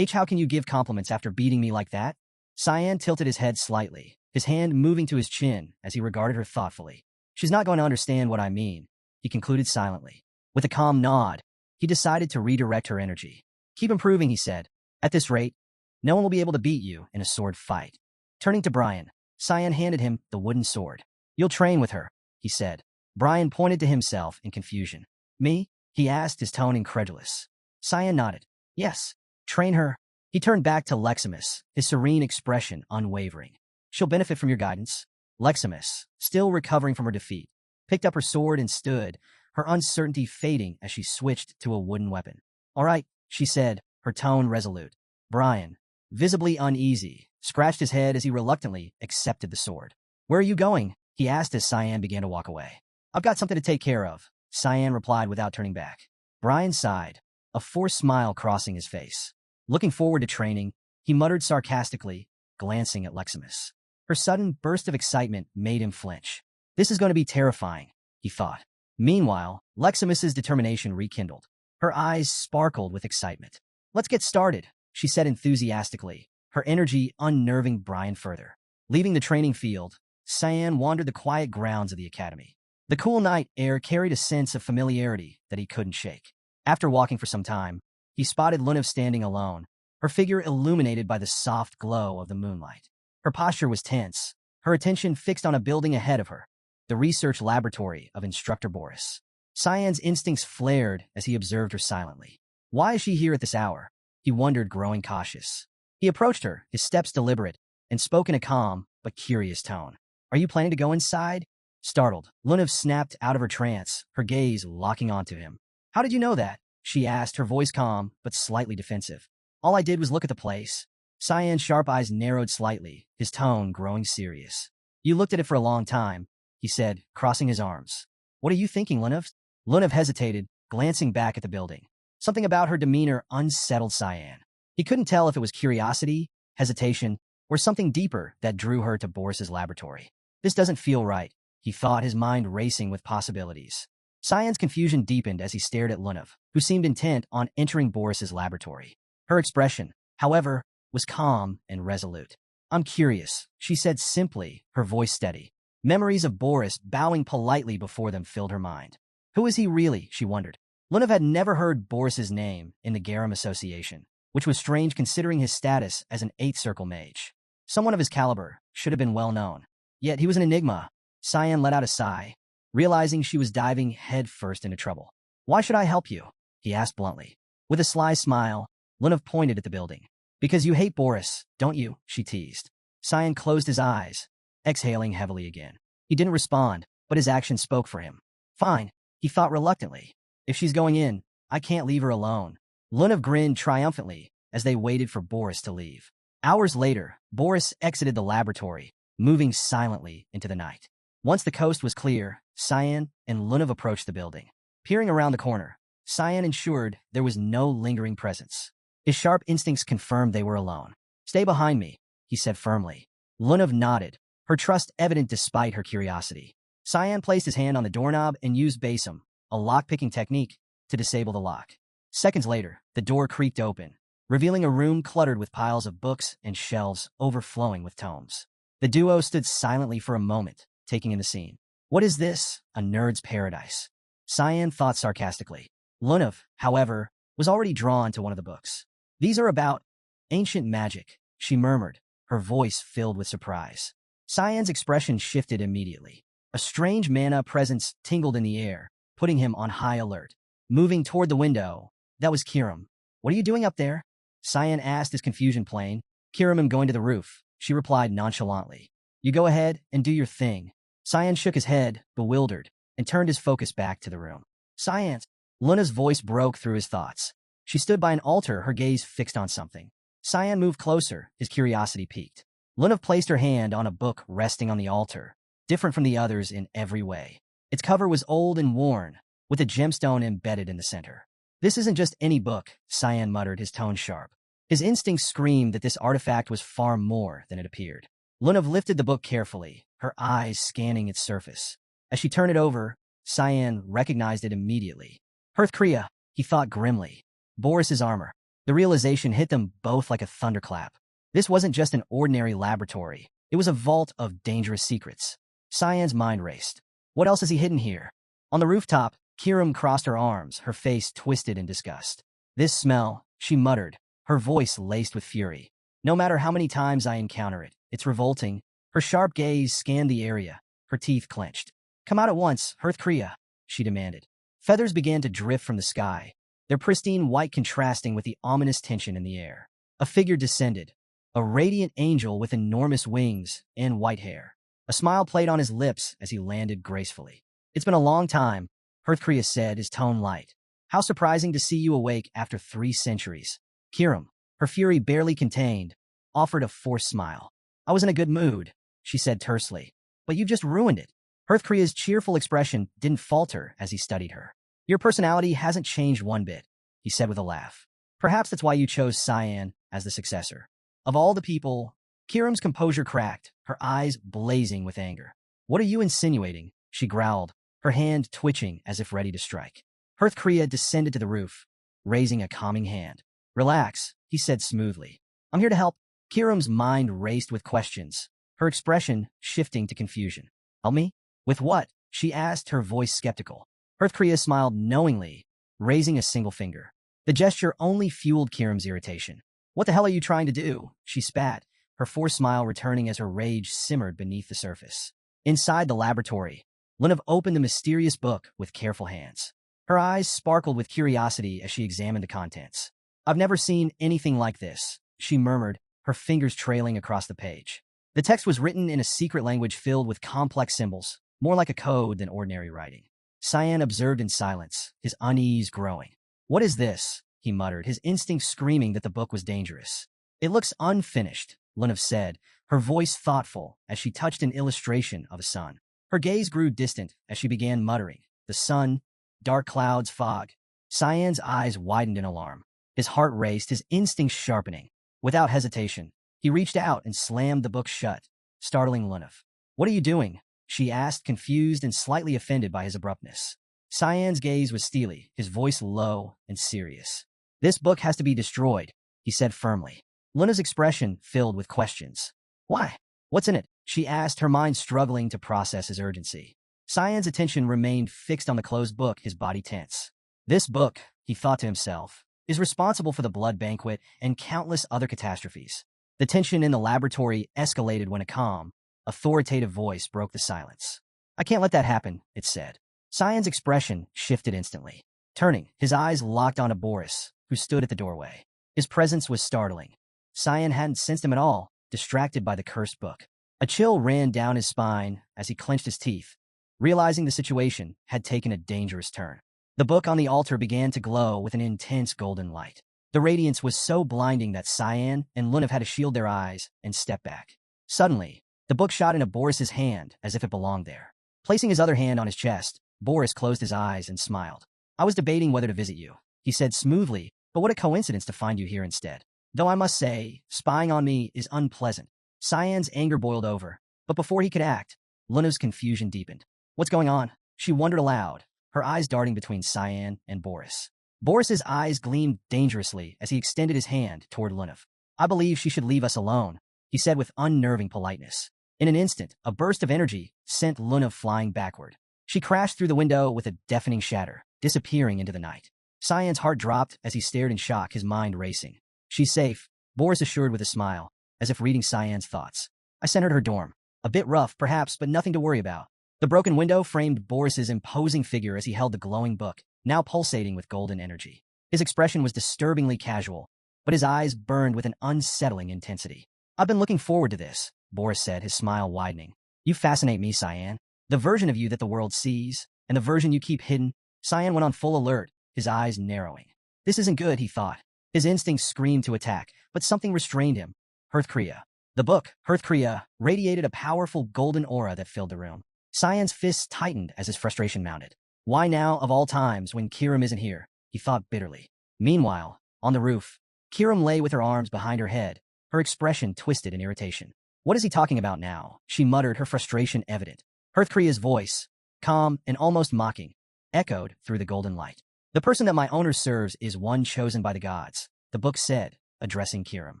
A: "How can you give compliments after beating me like that?" Cyan tilted his head slightly, his hand moving to his chin as he regarded her thoughtfully. "She's not going to understand what I mean," he concluded silently. With a calm nod, he decided to redirect her energy. "Keep improving," he said. "At this rate, no one will be able to beat you in a sword fight." Turning to Brian, Cyan handed him the wooden sword. "You'll train with her," he said. Brian pointed to himself in confusion. "Me?" he asked, his tone incredulous. Cyan nodded. "Yes, train her." He turned back to Leximus, his serene expression unwavering. "She'll benefit from your guidance." Leximus, still recovering from her defeat, picked up her sword and stood, her uncertainty fading as she switched to a wooden weapon. "All right," she said, her tone resolute. Brian, visibly uneasy, scratched his head as he reluctantly accepted the sword. "Where are you going?" he asked as Cyan began to walk away. "I've got something to take care of," Cyan replied without turning back. Brian sighed, a forced smile crossing his face. Looking forward to training, he muttered sarcastically, glancing at Leximus. Her sudden burst of excitement made him flinch. "This is going to be terrifying," he thought. Meanwhile, Leximus's determination rekindled. Her eyes sparkled with excitement. "Let's get started," she said enthusiastically, her energy unnerving Brian further. Leaving the training field, Cyan wandered the quiet grounds of the academy. The cool night air carried a sense of familiarity that he couldn't shake. After walking for some time, he spotted Lunev standing alone, her figure illuminated by the soft glow of the moonlight. Her posture was tense, her attention fixed on a building ahead of her, the research laboratory of Instructor Boris. Cyan's instincts flared as he observed her silently. Why is she here at this hour? He wondered, growing cautious. He approached her, his steps deliberate, and spoke in a calm but curious tone. "Are you planning to go inside?" Startled, Lunev snapped out of her trance, her gaze locking onto him. "How did you know that?" she asked, her voice calm but slightly defensive. "All I did was look at the place." Cyan's sharp eyes narrowed slightly, his tone growing serious. "You looked at it for a long time," he said, crossing his arms. "What are you thinking, Lunev?" Lunev hesitated, glancing back at the building. Something about her demeanor unsettled Cyan. He couldn't tell if it was curiosity, hesitation, or something deeper that drew her to Boris's laboratory. "This doesn't feel right," he thought, his mind racing with possibilities. Cyan's confusion deepened as he stared at Lunev, who seemed intent on entering Boris's laboratory. Her expression, however, was calm and resolute. "I'm curious," she said simply, her voice steady. Memories of Boris bowing politely before them filled her mind. Who is he really, she wondered. Lunev had never heard Boris's name in the Garum Association, which was strange considering his status as an Eighth Circle mage. Someone of his caliber should have been well known. Yet he was an enigma. Cyan let out a sigh, realizing she was diving headfirst into trouble. "Why should I help you?" he asked bluntly. With a sly smile, Lunev pointed at the building. "Because you hate Boris, don't you?" she teased. Cyan closed his eyes, exhaling heavily again. He didn't respond, but his actions spoke for him. "Fine," he thought reluctantly. "If she's going in, I can't leave her alone." Lunev grinned triumphantly as they waited for Boris to leave. Hours later, Boris exited the laboratory, moving silently into the night. Once the coast was clear, Cyan and Lunev approached the building. Peering around the corner, Cyan ensured there was no lingering presence. His sharp instincts confirmed they were alone. "Stay behind me," he said firmly. Lunev nodded, her trust evident despite her curiosity. Cyan placed his hand on the doorknob and used Basem, a lock-picking technique, to disable the lock. Seconds later, the door creaked open, revealing a room cluttered with piles of books and shelves overflowing with tomes. The duo stood silently for a moment, taking in the scene. "What is this? A nerd's paradise?" Cyan thought sarcastically. Lunev, however, was already drawn to one of the books. "These are about ancient magic," she murmured, her voice filled with surprise. Cyan's expression shifted immediately. A strange mana presence tingled in the air, putting him on high alert. Moving toward the window, that was Kiram. "What are you doing up there?" Cyan asked, his confusion plain. "Kiram, I'm going to the roof," she replied nonchalantly. "You go ahead and do your thing." Cyan shook his head, bewildered, and turned his focus back to the room. "Cyan!" Lunev's voice broke through his thoughts. She stood by an altar, her gaze fixed on something. Cyan moved closer, his curiosity piqued. Lunev placed her hand on a book resting on the altar, different from the others in every way. Its cover was old and worn, with a gemstone embedded in the center. "This isn't just any book," Cyan muttered, his tone sharp. His instincts screamed that this artifact was far more than it appeared. Lunev lifted the book carefully, her eyes scanning its surface. As she turned it over, Cyan recognized it immediately. Hearthcrea, he thought grimly. Boris's armor. The realization hit them both like a thunderclap. This wasn't just an ordinary laboratory. It was a vault of dangerous secrets. Cyan's mind raced. What else has he hidden here? On the rooftop, Kiram crossed her arms, her face twisted in disgust. "This smell," she muttered, her voice laced with fury. "No matter how many times I encounter it, it's revolting." Her sharp gaze scanned the area, her teeth clenched. "Come out at once, Hearthcrea," she demanded. Feathers began to drift from the sky, their pristine white contrasting with the ominous tension in the air. A figure descended, a radiant angel with enormous wings and white hair. A smile played on his lips as he landed gracefully. "It's been a long time," Hearthcrea said, his tone light. "How surprising to see you awake after 3 centuries." Kiram, her fury barely contained, offered a forced smile. I was in a good mood, she said tersely. But you've just ruined it. Hearthkria's cheerful expression didn't falter as he studied her. Your personality hasn't changed one bit, he said with a laugh. Perhaps that's why you chose Cyan as the successor. Of all the people, Kiram's composure cracked, her eyes blazing with anger. What are you insinuating? She growled, her hand twitching as if ready to strike. Hearthkria descended to the roof, raising a calming hand. Relax, he said smoothly. I'm here to help. Kiram's mind raced with questions, her expression shifting to confusion. Help me? With what? She asked, her voice skeptical. Hearthkria smiled knowingly, raising a single finger. The gesture only fueled Kiram's irritation. What the hell are you trying to do? She spat, her forced smile returning as her rage simmered beneath the surface. Inside the laboratory, Lunav opened the mysterious book with careful hands. Her eyes sparkled with curiosity as she examined the contents. I've never seen anything like this, she murmured, her fingers trailing across the page. The text was written in a secret language filled with complex symbols, more like a code than ordinary writing. Cyan observed in silence, his unease growing. What is this? He muttered, his instinct screaming that the book was dangerous. It looks unfinished, Lunav said, her voice thoughtful as she touched an illustration of a sun. Her gaze grew distant as she began muttering. The sun, dark clouds, fog. Cyan's eyes widened in alarm. His heart raced, his instincts sharpening. Without hesitation, he reached out and slammed the book shut, startling Lunav. What are you doing? She asked, confused and slightly offended by his abruptness. Cyan's gaze was steely, his voice low and serious. This book has to be destroyed, he said firmly. Lunav's expression filled with questions. Why? What's in it? She asked, her mind struggling to process his urgency. Cyan's attention remained fixed on the closed book, his body tense. This book, he thought to himself, is responsible for the blood banquet and countless other catastrophes. The tension in the laboratory escalated when a calm, authoritative voice broke the silence. I can't let that happen, it said. Cyan's expression shifted instantly. Turning, his eyes locked onto Boris, who stood at the doorway. His presence was startling. Cyan hadn't sensed him at all, distracted by the cursed book. A chill ran down his spine as he clenched his teeth, realizing the situation had taken a dangerous turn. The book on the altar began to glow with an intense golden light. The radiance was so blinding that Cyan and Lunav had to shield their eyes and step back. Suddenly, the book shot into Boris's hand as if it belonged there. Placing his other hand on his chest, Boris closed his eyes and smiled. I was debating whether to visit you, he said smoothly, but what a coincidence to find you here instead. Though I must say, spying on me is unpleasant. Cyan's anger boiled over, but before he could act, Lunav's confusion deepened. What's going on? She wondered aloud, her eyes darting between Cyan and Boris. Boris's eyes gleamed dangerously as he extended his hand toward Lunav. I believe she should leave us alone, he said with unnerving politeness. In an instant, a burst of energy sent Lunav flying backward. She crashed through the window with a deafening shatter, disappearing into the night. Cyan's heart dropped as he stared in shock, his mind racing. She's safe, Boris assured with a smile, as if reading Cyan's thoughts. I sent her to her dorm. A bit rough, perhaps, but nothing to worry about. The broken window framed Boris's imposing figure as he held the glowing book, now pulsating with golden energy. His expression was disturbingly casual, but his eyes burned with an unsettling intensity. I've been looking forward to this, Boris said, his smile widening. You fascinate me, Cyan. The version of you that the world sees, and the version you keep hidden. Cyan went on full alert, his eyes narrowing. This isn't good, he thought. His instincts screamed to attack, but something restrained him. Hearthkria. The book, Hearthkria, radiated a powerful golden aura that filled the room. Cyan's fists tightened as his frustration mounted. Why now, of all times, when Kiram isn't here? He thought bitterly. Meanwhile, on the roof, Kiram lay with her arms behind her head, her expression twisted in irritation. What is he talking about now? She muttered, her frustration evident. Hearthkria's voice, calm and almost mocking, echoed through the golden light. The person that my owner serves is one chosen by the gods, the book said, addressing Kiram.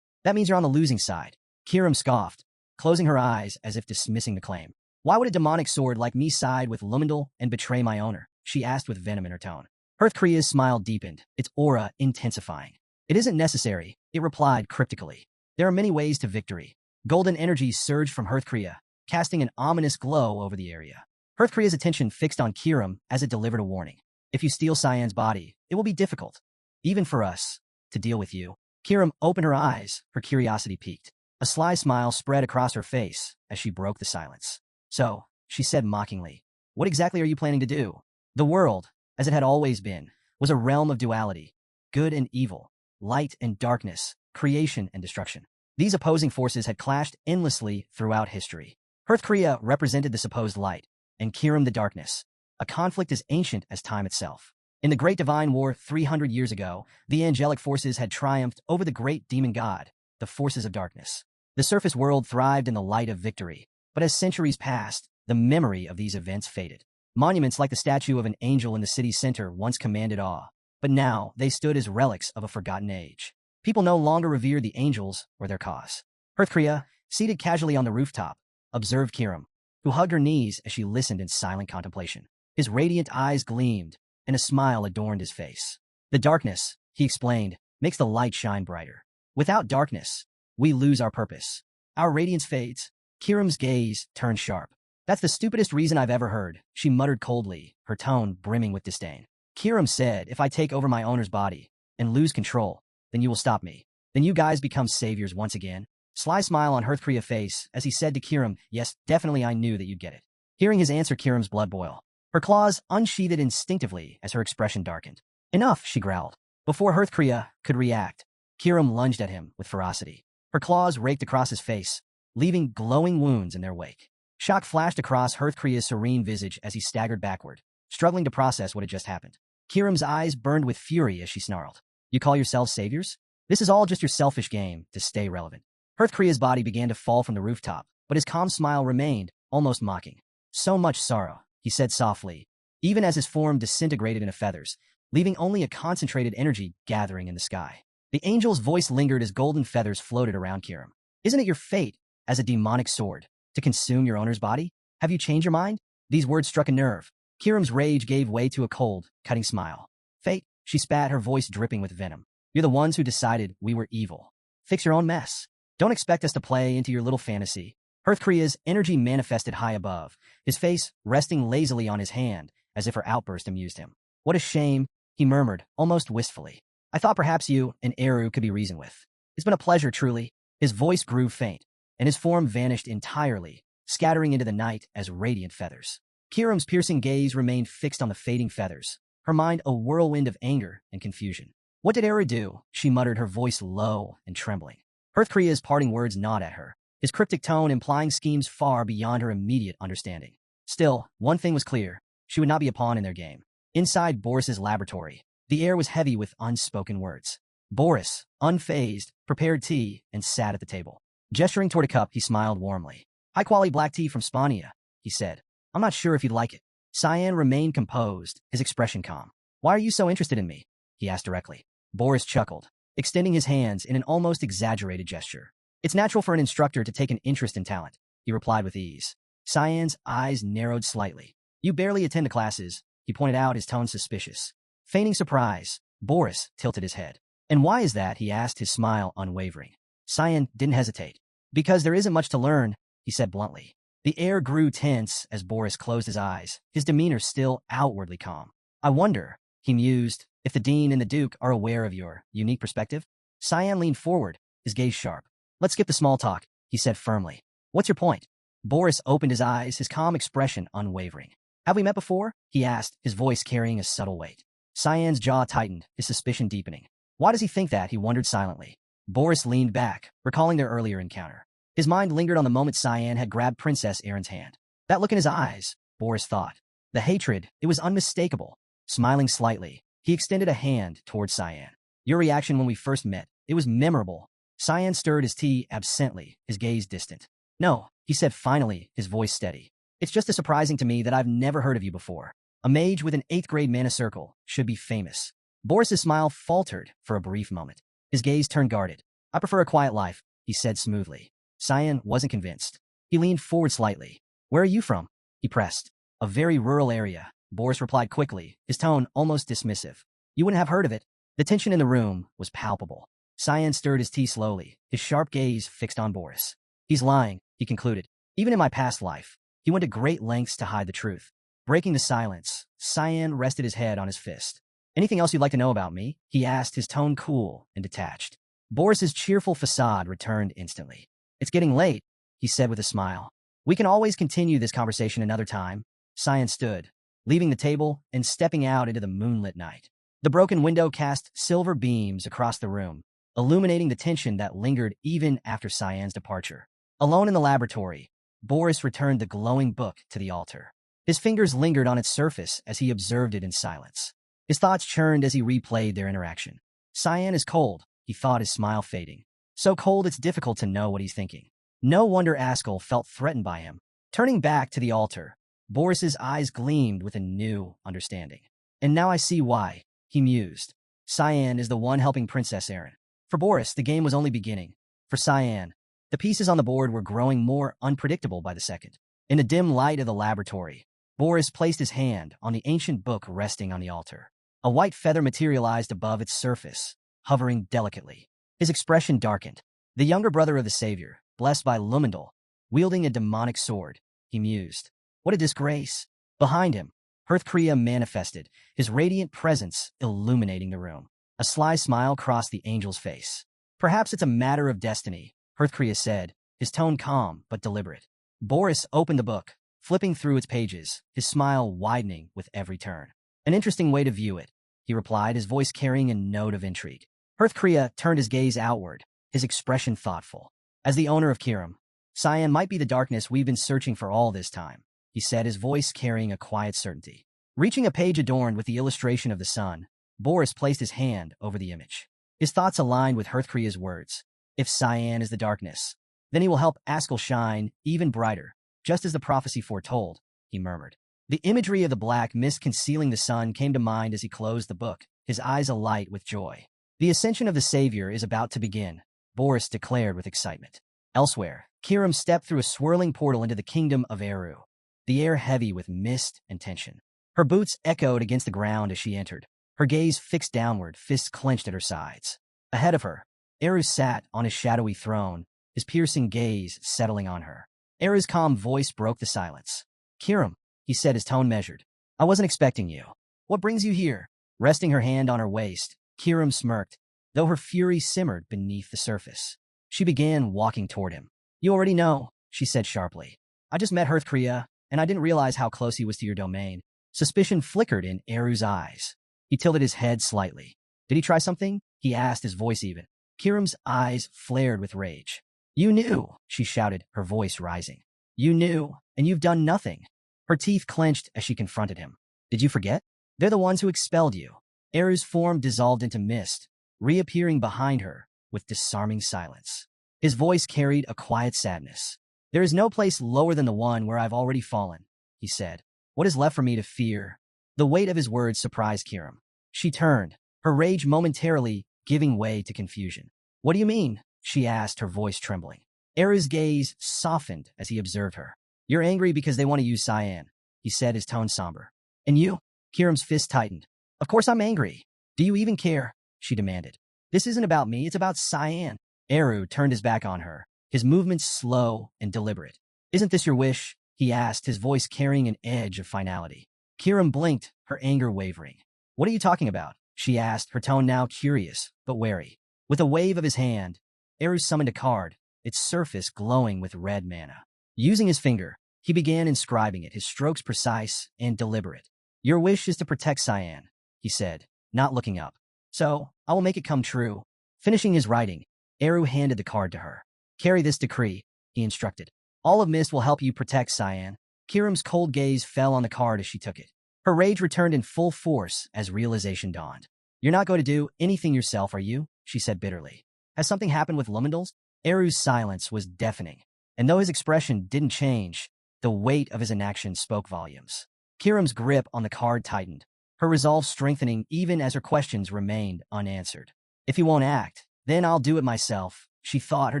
A: That means you're on the losing side. Kiram scoffed, closing her eyes as if dismissing the claim. Why would a demonic sword like me side with Lumendal and betray my owner? She asked with venom in her tone. Hearthkria's smile deepened, its aura intensifying. It isn't necessary, it replied cryptically. There are many ways to victory. Golden energy surged from Hearthkria, casting an ominous glow over the area. Hearthkria's attention fixed on Kiram as it delivered a warning. If you steal Cyan's body, it will be difficult, even for us, to deal with you. Kiram opened her eyes, her curiosity piqued. A sly smile spread across her face as she broke the silence. So, she said mockingly, what exactly are you planning to do? The world, as it had always been, was a realm of duality, good and evil, light and darkness, creation and destruction. These opposing forces had clashed endlessly throughout history. Hearthcrea represented the supposed light, and Kirim the darkness, a conflict as ancient as time itself. In the Great Divine War 300 years ago, the angelic forces had triumphed over the great demon god, the forces of darkness. The surface world thrived in the light of victory, but as centuries passed, the memory of these events faded. Monuments like the statue of an angel in the city's center once commanded awe, but now they stood as relics of a forgotten age. People no longer revered the angels or their cause. Hearthcrea, seated casually on the rooftop, observed Kirim, who hugged her knees as she listened in silent contemplation. His radiant eyes gleamed, and a smile adorned his face. The darkness, he explained, makes the light shine brighter. Without darkness, we lose our purpose. Our radiance fades. Kirim's gaze turned sharp. That's the stupidest reason I've ever heard, she muttered coldly, her tone brimming with disdain. Kirim said, if I take over my owner's body and lose control, then you will stop me. Then you guys become saviors once again. Sly smile on Hearthcrea's face as he said to Kirim, yes, definitely I knew that you'd get it. Hearing his answer, Kirim's blood boiled. Her claws unsheathed instinctively as her expression darkened. Enough, she growled. Before Hearthcrea could react, Kirim lunged at him with ferocity. Her claws raked across his face, leaving glowing wounds in their wake. Shock flashed across Hearthcrea's serene visage as he staggered backward, struggling to process what had just happened. Kirim's eyes burned with fury as she snarled. You call yourselves saviors? This is all just your selfish game to stay relevant. Hearthcrea's body began to fall from the rooftop, but his calm smile remained, almost mocking. So much sorrow, he said softly, even as his form disintegrated into feathers, leaving only a concentrated energy gathering in the sky. The angel's voice lingered as golden feathers floated around Kirim. Isn't it your fate, as a demonic sword, to consume your owner's body? Have you changed your mind? These words struck a nerve. Kirim's rage gave way to a cold, cutting smile. Fate, she spat, her voice dripping with venom. You're the ones who decided we were evil. Fix your own mess. Don't expect us to play into your little fantasy. Hearthcrea's energy manifested high above, his face resting lazily on his hand, as if her outburst amused him. What a shame, he murmured, almost wistfully. I thought perhaps you and Eru could be reasoned with. It's been a pleasure, truly. His voice grew faint, and his form vanished entirely, scattering into the night as radiant feathers. Kirim's piercing gaze remained fixed on the fading feathers, her mind a whirlwind of anger and confusion. What did Eru do? She muttered, her voice low and trembling. Hearthcrea's parting words gnawed at her, his cryptic tone implying schemes far beyond her immediate understanding. Still, one thing was clear. She would not be a pawn in their game. Inside Boris's laboratory, the air was heavy with unspoken words. Boris, unfazed, prepared tea and sat at the table. Gesturing toward a cup, he smiled warmly. High-quality black tea from Spania, he said. I'm not sure if you'd like it. Cyan remained composed, his expression calm. Why are you so interested in me? He asked directly. Boris chuckled, extending his hands in an almost exaggerated gesture. It's natural for an instructor to take an interest in talent, he replied with ease. Cyan's eyes narrowed slightly. You barely attend the classes, he pointed out, his tone suspicious. Feigning surprise, Boris tilted his head. And why is that? He asked, his smile unwavering. Cyan didn't hesitate. Because there isn't much to learn, he said bluntly. The air grew tense as Boris closed his eyes, his demeanor still outwardly calm. I wonder, he mused, if the Dean and the Duke are aware of your unique perspective? Cyan leaned forward, his gaze sharp. Let's skip the small talk, he said firmly. What's your point? Boris opened his eyes, his calm expression unwavering. Have we met before? He asked, his voice carrying a subtle weight. Cyan's jaw tightened, his suspicion deepening. Why does he think that? He wondered silently. Boris leaned back, recalling their earlier encounter. His mind lingered on the moment Cyan had grabbed Princess Erin's hand. That look in his eyes, Boris thought. The hatred, it was unmistakable. Smiling slightly, he extended a hand towards Cyan. Your reaction when we first met, it was memorable. Cyan stirred his tea absently, his gaze distant. No, he said finally, his voice steady. It's just as surprising to me that I've never heard of you before. A mage with an 8th grade mana circle should be famous. Boris's smile faltered for a brief moment. His gaze turned guarded. I prefer a quiet life, he said smoothly. Cyan wasn't convinced. He leaned forward slightly. Where are you from? He pressed. A very rural area, Boris replied quickly, his tone almost dismissive. You wouldn't have heard of it. The tension in the room was palpable. Cyan stirred his tea slowly, his sharp gaze fixed on Boris. He's lying, he concluded. Even in my past life, he went to great lengths to hide the truth. Breaking the silence, Cyan rested his head on his fist. Anything else you'd like to know about me? He asked, his tone cool and detached. Boris's cheerful facade returned instantly. It's getting late, he said with a smile. We can always continue this conversation another time. Cyan stood, leaving the table and stepping out into the moonlit night. The broken window cast silver beams across the room, illuminating the tension that lingered even after Cyan's departure. Alone in the laboratory, Boris returned the glowing book to the altar. His fingers lingered on its surface as he observed it in silence. His thoughts churned as he replayed their interaction. Cyan is cold, he thought, his smile fading. So cold it's difficult to know what he's thinking. No wonder Ascal felt threatened by him. Turning back to the altar, Boris's eyes gleamed with a new understanding. And now I see why, he mused. Cyan is the one helping Princess Erin. For Boris, the game was only beginning. For Cyan, the pieces on the board were growing more unpredictable by the second. In the dim light of the laboratory, Boris placed his hand on the ancient book resting on the altar. A white feather materialized above its surface, hovering delicately. His expression darkened. The younger brother of the Savior, blessed by Lumendal, wielding a demonic sword, he mused. What a disgrace. Behind him, Hearthcrea manifested, his radiant presence illuminating the room. A sly smile crossed the angel's face. Perhaps it's a matter of destiny, Hearthcrea said, his tone calm but deliberate. Boris opened the book, flipping through its pages, his smile widening with every turn. An interesting way to view it, he replied, his voice carrying a note of intrigue. Hearthcrea turned his gaze outward, his expression thoughtful. As the owner of Kiram, Cyan might be the darkness we've been searching for all this time, he said, his voice carrying a quiet certainty. Reaching a page adorned with the illustration of the sun, Boris placed his hand over the image. His thoughts aligned with Hearthcrea's words. If Cyan is the darkness, then he will help Ascal shine even brighter, just as the prophecy foretold, he murmured. The imagery of the black mist concealing the sun came to mind as he closed the book, his eyes alight with joy. The ascension of the Savior is about to begin, Boris declared with excitement. Elsewhere, Kiram stepped through a swirling portal into the kingdom of Eru, the air heavy with mist and tension. Her boots echoed against the ground as she entered, her gaze fixed downward, fists clenched at her sides. Ahead of her, Eru sat on his shadowy throne, his piercing gaze settling on her. Eru's calm voice broke the silence. Kiram, he said, his tone measured. I wasn't expecting you. What brings you here? Resting her hand on her waist, Kiram smirked, though her fury simmered beneath the surface. She began walking toward him. You already know, she said sharply. I just met Hearthcrea, and I didn't realize how close he was to your domain. Suspicion flickered in Eru's eyes. He tilted his head slightly. Did he try something? He asked, his voice even. Kiram's eyes flared with rage. You knew, she shouted, her voice rising. You knew, and you've done nothing. Her teeth clenched as she confronted him. Did you forget? They're the ones who expelled you. Eru's form dissolved into mist, reappearing behind her with disarming silence. His voice carried a quiet sadness. There is no place lower than the one where I've already fallen, he said. What is left for me to fear? The weight of his words surprised Kiram. She turned, her rage momentarily giving way to confusion. What do you mean? She asked, her voice trembling. Eru's gaze softened as he observed her. You're angry because they want to use Cyan, he said, his tone somber. And you? Kiram's fist tightened. Of course I'm angry. Do you even care? She demanded. This isn't about me, it's about Cyan. Eru turned his back on her, his movements slow and deliberate. Isn't this your wish? He asked, his voice carrying an edge of finality. Kiram blinked, her anger wavering. What are you talking about? She asked, her tone now curious, but wary. With a wave of his hand, Eru summoned a card, its surface glowing with red mana. Using his finger, he began inscribing it, his strokes precise and deliberate. Your wish is to protect Cyan, he said, not looking up. So, I will make it come true. Finishing his writing, Eru handed the card to her. Carry this decree, he instructed. All of Mist will help you protect Cyan. Kiram's cold gaze fell on the card as she took it. Her rage returned in full force as realization dawned. You're not going to do anything yourself, are you? She said bitterly. Has something happened with Lumendals? Eru's silence was deafening, and though his expression didn't change, the weight of his inaction spoke volumes. Kiram's grip on the card tightened, her resolve strengthening even as her questions remained unanswered. If he won't act, then I'll do it myself, she thought, her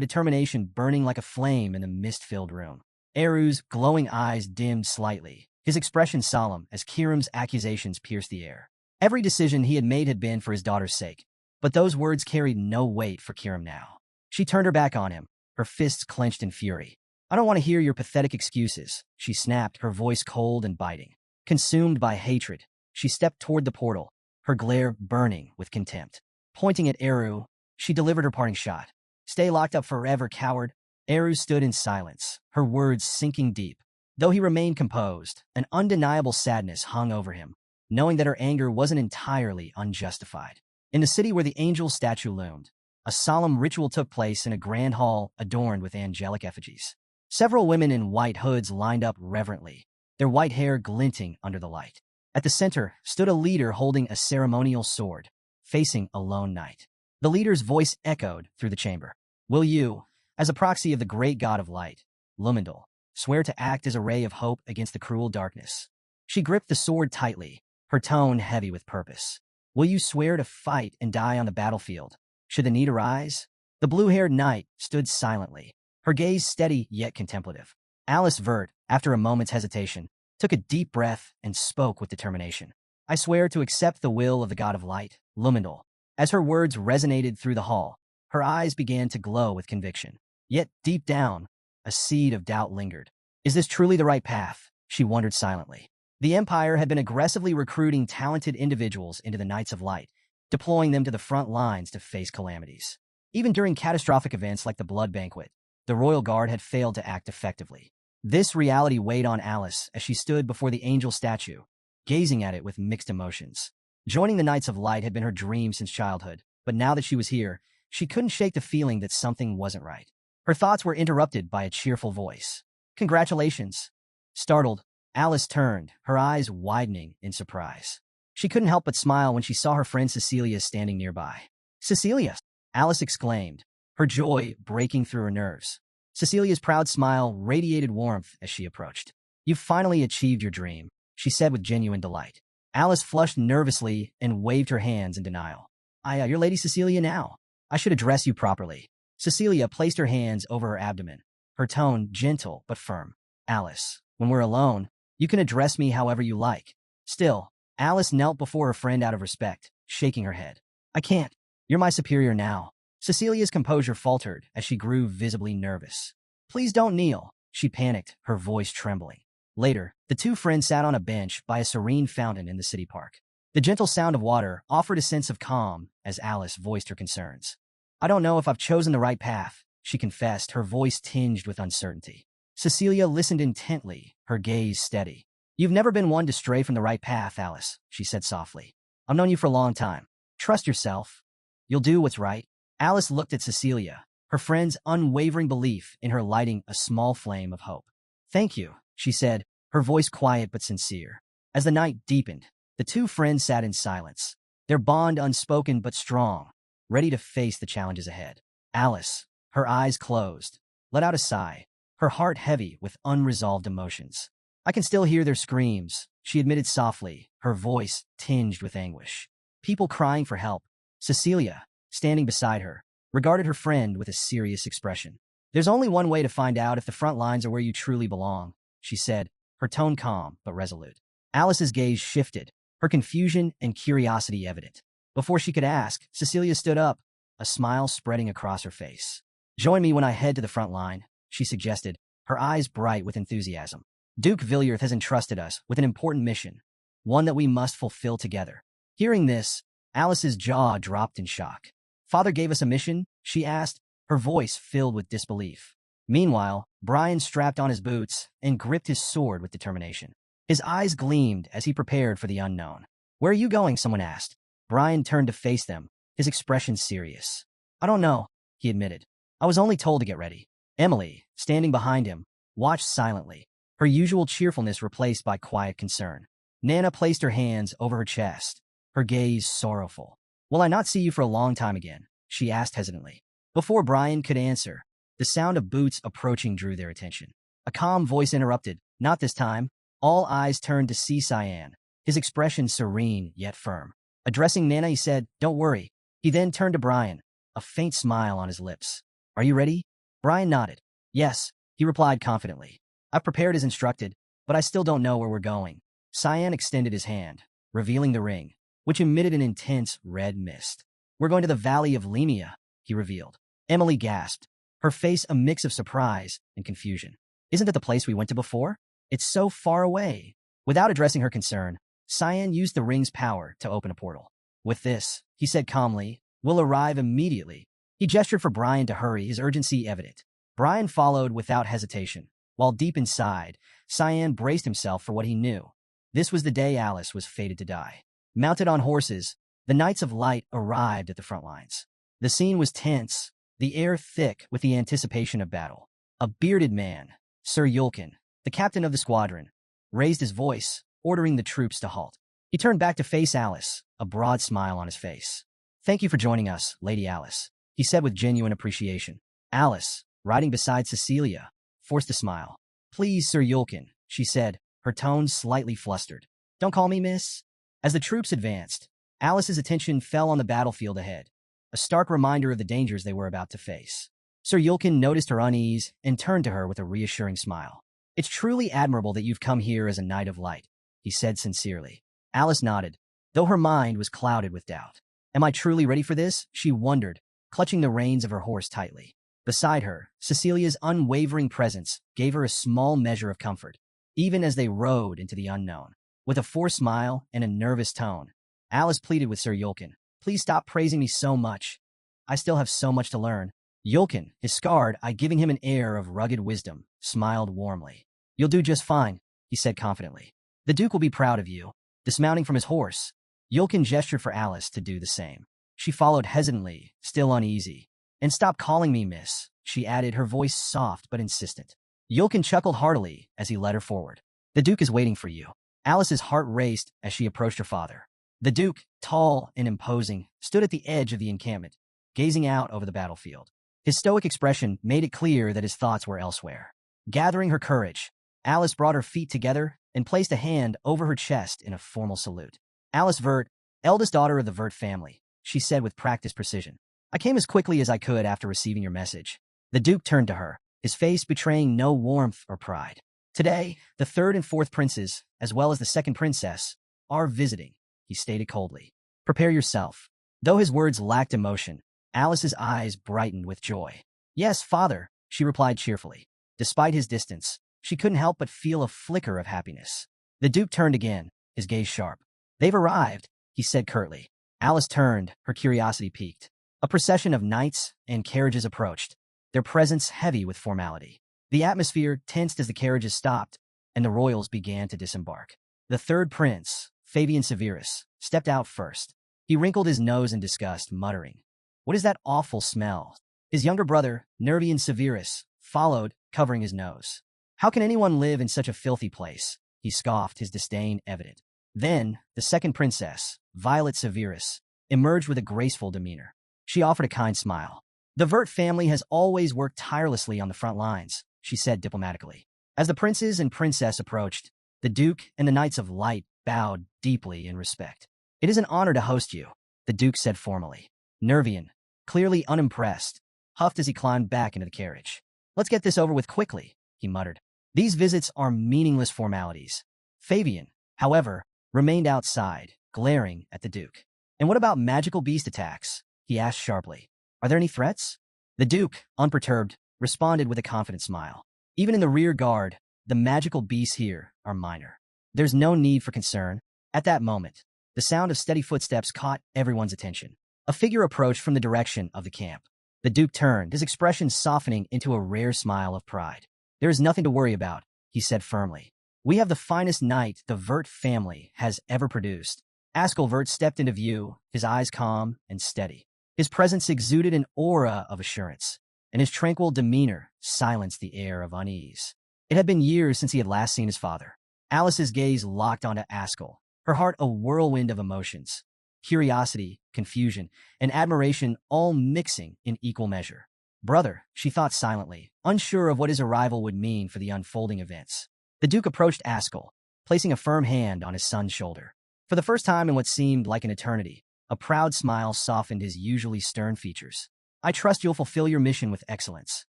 A: determination burning like a flame in the mist-filled room. Eru's glowing eyes dimmed slightly, his expression solemn as Kiram's accusations pierced the air. Every decision he had made had been for his daughter's sake, but those words carried no weight for Kiram now. She turned her back on him, her fists clenched in fury. I don't want to hear your pathetic excuses, she snapped, her voice cold and biting. Consumed by hatred, she stepped toward the portal, her glare burning with contempt. Pointing at Eru, she delivered her parting shot. Stay locked up forever, coward. Eru stood in silence, her words sinking deep. Though he remained composed, an undeniable sadness hung over him, knowing that her anger wasn't entirely unjustified. In the city where the angel statue loomed, A solemn ritual took place in a grand hall adorned with angelic effigies. Several women in white hoods lined up reverently, their white hair glinting under the light. At the center stood a leader holding a ceremonial sword, facing a lone knight. The leader's voice echoed through the chamber. Will you, as a proxy of the great god of light, Lumendal, swear to act as a ray of hope against the cruel darkness? She gripped the sword tightly, her tone heavy with purpose. Will you swear to fight and die on the battlefield, should the need arise? The blue-haired knight stood silently, her gaze steady yet contemplative. Alice Vert, after a moment's hesitation, took a deep breath and spoke with determination. I swear to accept the will of the god of light, Lumendal. As her words resonated through the hall, her eyes began to glow with conviction. Yet, deep down, a seed of doubt lingered. Is this truly the right path? She wondered silently. The Empire had been aggressively recruiting talented individuals into the Knights of Light, deploying them to the front lines to face calamities. Even during catastrophic events like the Blood Banquet, the Royal Guard had failed to act effectively. This reality weighed on Alice as she stood before the angel statue, gazing at it with mixed emotions. Joining the Knights of Light had been her dream since childhood, but now that she was here, she couldn't shake the feeling that something wasn't right. Her thoughts were interrupted by a cheerful voice. Congratulations. Startled, Alice turned, her eyes widening in surprise. She couldn't help but smile when she saw her friend Cecilia standing nearby. Cecilia! Alice exclaimed, her joy breaking through her nerves. Cecilia's proud smile radiated warmth as she approached. You've finally achieved your dream, she said with genuine delight. Alice flushed nervously and waved her hands in denial. You're Lady Cecilia now. I should address you properly. Cecilia placed her hands over her abdomen, her tone gentle but firm. Alice, when we're alone, you can address me however you like. Still, Alice knelt before her friend out of respect, shaking her head. I can't. You're my superior now. Cecilia's composure faltered as she grew visibly nervous. Please don't kneel, she panicked, her voice trembling. Later, the two friends sat on a bench by a serene fountain in the city park. The gentle sound of water offered a sense of calm as Alice voiced her concerns. I don't know if I've chosen the right path, she confessed, her voice tinged with uncertainty. Cecilia listened intently, her gaze steady. You've never been one to stray from the right path, Alice, she said softly. I've known you for a long time. Trust yourself. You'll do what's right. Alice looked at Cecilia, her friend's unwavering belief in her lighting a small flame of hope. Thank you, she said, her voice quiet but sincere. As the night deepened, the two friends sat in silence, their bond unspoken but strong, ready to face the challenges ahead. Alice, her eyes closed, let out a sigh, her heart heavy with unresolved emotions. I can still hear their screams, she admitted softly, her voice tinged with anguish. People crying for help. Cecilia, standing beside her, regarded her friend with a serious expression. There's only one way to find out if the front lines are where you truly belong, she said, her tone calm but resolute. Alice's gaze shifted, her confusion and curiosity evident. Before she could ask, Cecilia stood up, a smile spreading across her face. Join me when I head to the front line, she suggested, her eyes bright with enthusiasm. Duke Villiers has entrusted us with an important mission, one that we must fulfill together. Hearing this, Alice's jaw dropped in shock. Father gave us a mission? She asked, her voice filled with disbelief. Meanwhile, Brian strapped on his boots and gripped his sword with determination. His eyes gleamed as he prepared for the unknown. Where are you going? Someone asked. Brian turned to face them, his expression serious. I don't know, he admitted. I was only told to get ready. Emily, standing behind him, watched silently, her usual cheerfulness replaced by quiet concern. Nana placed her hands over her chest, her gaze sorrowful. Will I not see you for a long time again? She asked hesitantly. Before Brian could answer, the sound of boots approaching drew their attention. A calm voice interrupted. Not this time. All eyes turned to see Cyan, his expression serene yet firm. Addressing Nana, he said, Don't worry. He then turned to Brian, a faint smile on his lips. Are you ready? Brian nodded. Yes, he replied confidently. I've prepared as instructed, but I still don't know where we're going. Cyan extended his hand, revealing the ring, which emitted an intense red mist. We're going to the Valley of Lemia, he revealed. Emily gasped, her face a mix of surprise and confusion. Isn't that the place we went to before? It's so far away. Without addressing her concern, Cyan used the ring's power to open a portal. With this, he said calmly, we'll arrive immediately. He gestured for Brian to hurry, his urgency evident. Brian followed without hesitation, while deep inside, Cyan braced himself for what he knew. This was the day Alice was fated to die. Mounted on horses, the Knights of Light arrived at the front lines. The scene was tense, the air thick with the anticipation of battle. A bearded man, Sir Yulkin, the captain of the squadron, raised his voice, ordering the troops to halt. He turned back to face Alice, a broad smile on his face. "Thank you for joining us, Lady Alice," he said with genuine appreciation. Alice, riding beside Cecilia, forced a smile. "Please, Sir Yulkin," she said, her tone slightly flustered. "Don't call me miss." As the troops advanced, Alice's attention fell on the battlefield ahead, a stark reminder of the dangers they were about to face. Sir Yulkin noticed her unease and turned to her with a reassuring smile. "It's truly admirable that you've come here as a knight of light," he said sincerely. Alice nodded, though her mind was clouded with doubt. "Am I truly ready for this?" she wondered, clutching the reins of her horse tightly. Beside her, Cecilia's unwavering presence gave her a small measure of comfort, even as they rode into the unknown. With a forced smile and a nervous tone, Alice pleaded with Sir Yulkin, "Please stop praising me so much. I still have so much to learn." Yulkin, his scarred eye giving him an air of rugged wisdom, smiled warmly. "You'll do just fine," he said confidently. "The Duke will be proud of you." Dismounting from his horse, Yulkin gestured for Alice to do the same. She followed hesitantly, still uneasy. "And stop calling me miss," she added, her voice soft but insistent. Yulkin chuckled heartily as he led her forward. "The Duke is waiting for you." Alice's heart raced as she approached her father. The Duke, tall and imposing, stood at the edge of the encampment, gazing out over the battlefield. His stoic expression made it clear that his thoughts were elsewhere. Gathering her courage, Alice brought her feet together and placed a hand over her chest in a formal salute. "Alice Vert, eldest daughter of the Vert family," she said with practiced precision. "I came as quickly as I could after receiving your message." The Duke turned to her, his face betraying no warmth or pride. "Today, the third and fourth princes, as well as the second princess, are visiting," he stated coldly. "Prepare yourself." Though his words lacked emotion, Alice's eyes brightened with joy. "Yes, father," she replied cheerfully. Despite his distance, she couldn't help but feel a flicker of happiness. The Duke turned again, his gaze sharp. "They've arrived," he said curtly. Alice turned, her curiosity piqued. A procession of knights and carriages approached, their presence heavy with formality. The atmosphere tensed as the carriages stopped, and the royals began to disembark. The third prince, Fabian Severus, stepped out first. He wrinkled his nose in disgust, muttering, "What is that awful smell?" His younger brother, Nervian Severus, followed, covering his nose. "How can anyone live in such a filthy place?" he scoffed, his disdain evident. Then, the second princess, Violet Severus, emerged with a graceful demeanor. She offered a kind smile. "The Vert family has always worked tirelessly on the front lines," she said diplomatically. As the princes and princess approached, the Duke and the Knights of Light bowed deeply in respect. "It is an honor to host you," the Duke said formally. Nervian, clearly unimpressed, huffed as he climbed back into the carriage. "Let's get this over with quickly," he muttered. "These visits are meaningless formalities." Fabian, however, remained outside, glaring at the Duke. "And what about magical beast attacks?" he asked sharply. "Are there any threats?" The Duke, unperturbed, responded with a confident smile. "Even in the rear guard, the magical beasts here are minor. There's no need for concern." At that moment, the sound of steady footsteps caught everyone's attention. A figure approached from the direction of the camp. The Duke turned, his expression softening into a rare smile of pride. "There is nothing to worry about," he said firmly. "We have the finest knight the Vert family has ever produced." Ascal Vert stepped into view, his eyes calm and steady. His presence exuded an aura of assurance, and his tranquil demeanor silenced the air of unease. It had been years since he had last seen his father. Alice's gaze locked onto Ascal, her heart a whirlwind of emotions. Curiosity, confusion, and admiration all mixing in equal measure. "Brother," she thought silently, unsure of what his arrival would mean for the unfolding events. The Duke approached Ascal, placing a firm hand on his son's shoulder. For the first time in what seemed like an eternity, a proud smile softened his usually stern features. "I trust you'll fulfill your mission with excellence,"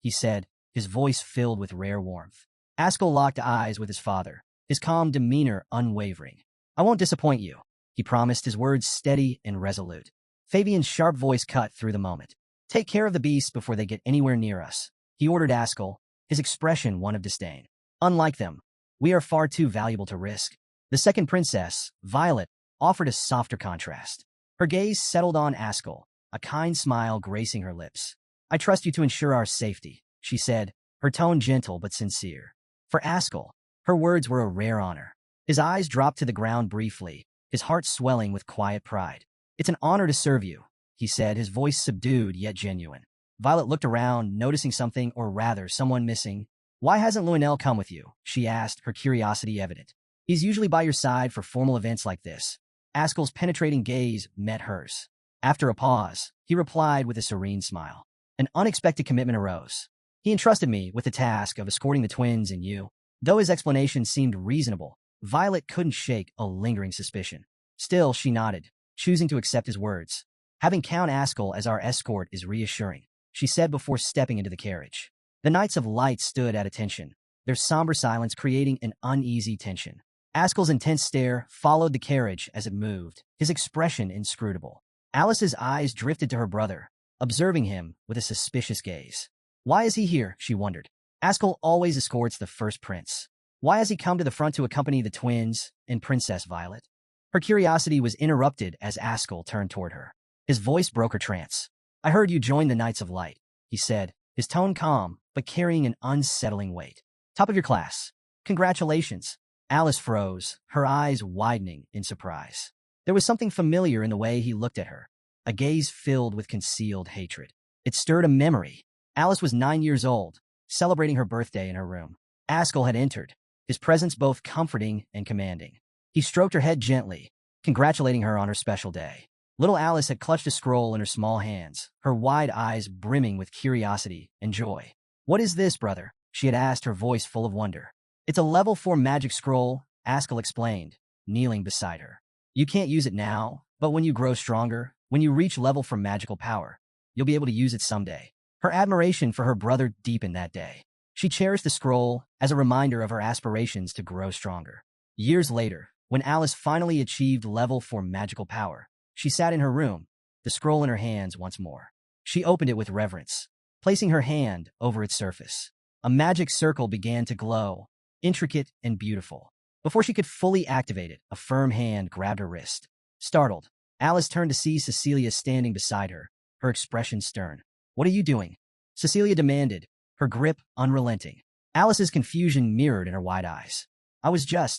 A: he said, his voice filled with rare warmth. Ascal locked eyes with his father, his calm demeanor unwavering. "I won't disappoint you," he promised, his words steady and resolute. Fabian's sharp voice cut through the moment. "Take care of the beasts before they get anywhere near us," he ordered Ascal, his expression one of disdain. "Unlike them, we are far too valuable to risk." The second princess, Violet, offered a softer contrast. Her gaze settled on Ascal, a kind smile gracing her lips. "I trust you to ensure our safety," she said, her tone gentle but sincere. For Ascal, her words were a rare honor. His eyes dropped to the ground briefly, his heart swelling with quiet pride. "It's an honor to serve you," he said, his voice subdued yet genuine. Violet looked around, noticing something, or rather, someone missing. Why hasn't Lionel come with you? She asked, her curiosity evident. He's usually by your side for formal events like this. Ascal's penetrating gaze met hers. After a pause, he replied with a serene smile. An unexpected commitment arose. He entrusted me with the task of escorting the twins and you. Though his explanation seemed reasonable, Violet couldn't shake a lingering suspicion. Still, she nodded, choosing to accept his words. Having Count Ascal as our escort is reassuring, she said before stepping into the carriage. The Knights of Light stood at attention, their somber silence creating an uneasy tension. Ascal's intense stare followed the carriage as it moved, his expression inscrutable. Alice's eyes drifted to her brother, observing him with a suspicious gaze. Why is he here? She wondered. Ascal always escorts the first prince. Why has he come to the front to accompany the twins and Princess Violet? Her curiosity was interrupted as Ascal turned toward her. His voice broke her trance. I heard you join the Knights of Light, he said, his tone calm, but carrying an unsettling weight. Top of your class. Congratulations. Alice froze, her eyes widening in surprise. There was something familiar in the way he looked at her, a gaze filled with concealed hatred. It stirred a memory. Alice was 9 years old, celebrating her birthday in her room. Ascal had entered, his presence both comforting and commanding. He stroked her head gently, congratulating her on her special day. Little Alice had clutched a scroll in her small hands, her wide eyes brimming with curiosity and joy. What is this, brother? She had asked, her voice full of wonder. It's a level 4 magic scroll, Ascal explained, kneeling beside her. You can't use it now, but when you grow stronger, when you reach level 4 magical power, you'll be able to use it someday. Her admiration for her brother deepened that day. She cherished the scroll as a reminder of her aspirations to grow stronger. Years later, when Alice finally achieved level 4 magical power, she sat in her room, the scroll in her hands once more. She opened it with reverence, placing her hand over its surface. A magic circle began to glow, intricate and beautiful. Before she could fully activate it, a firm hand grabbed her wrist. Startled, Alice turned to see Cecilia standing beside her, her expression stern. What are you doing? Cecilia demanded, her grip unrelenting. Alice's confusion mirrored in her wide eyes.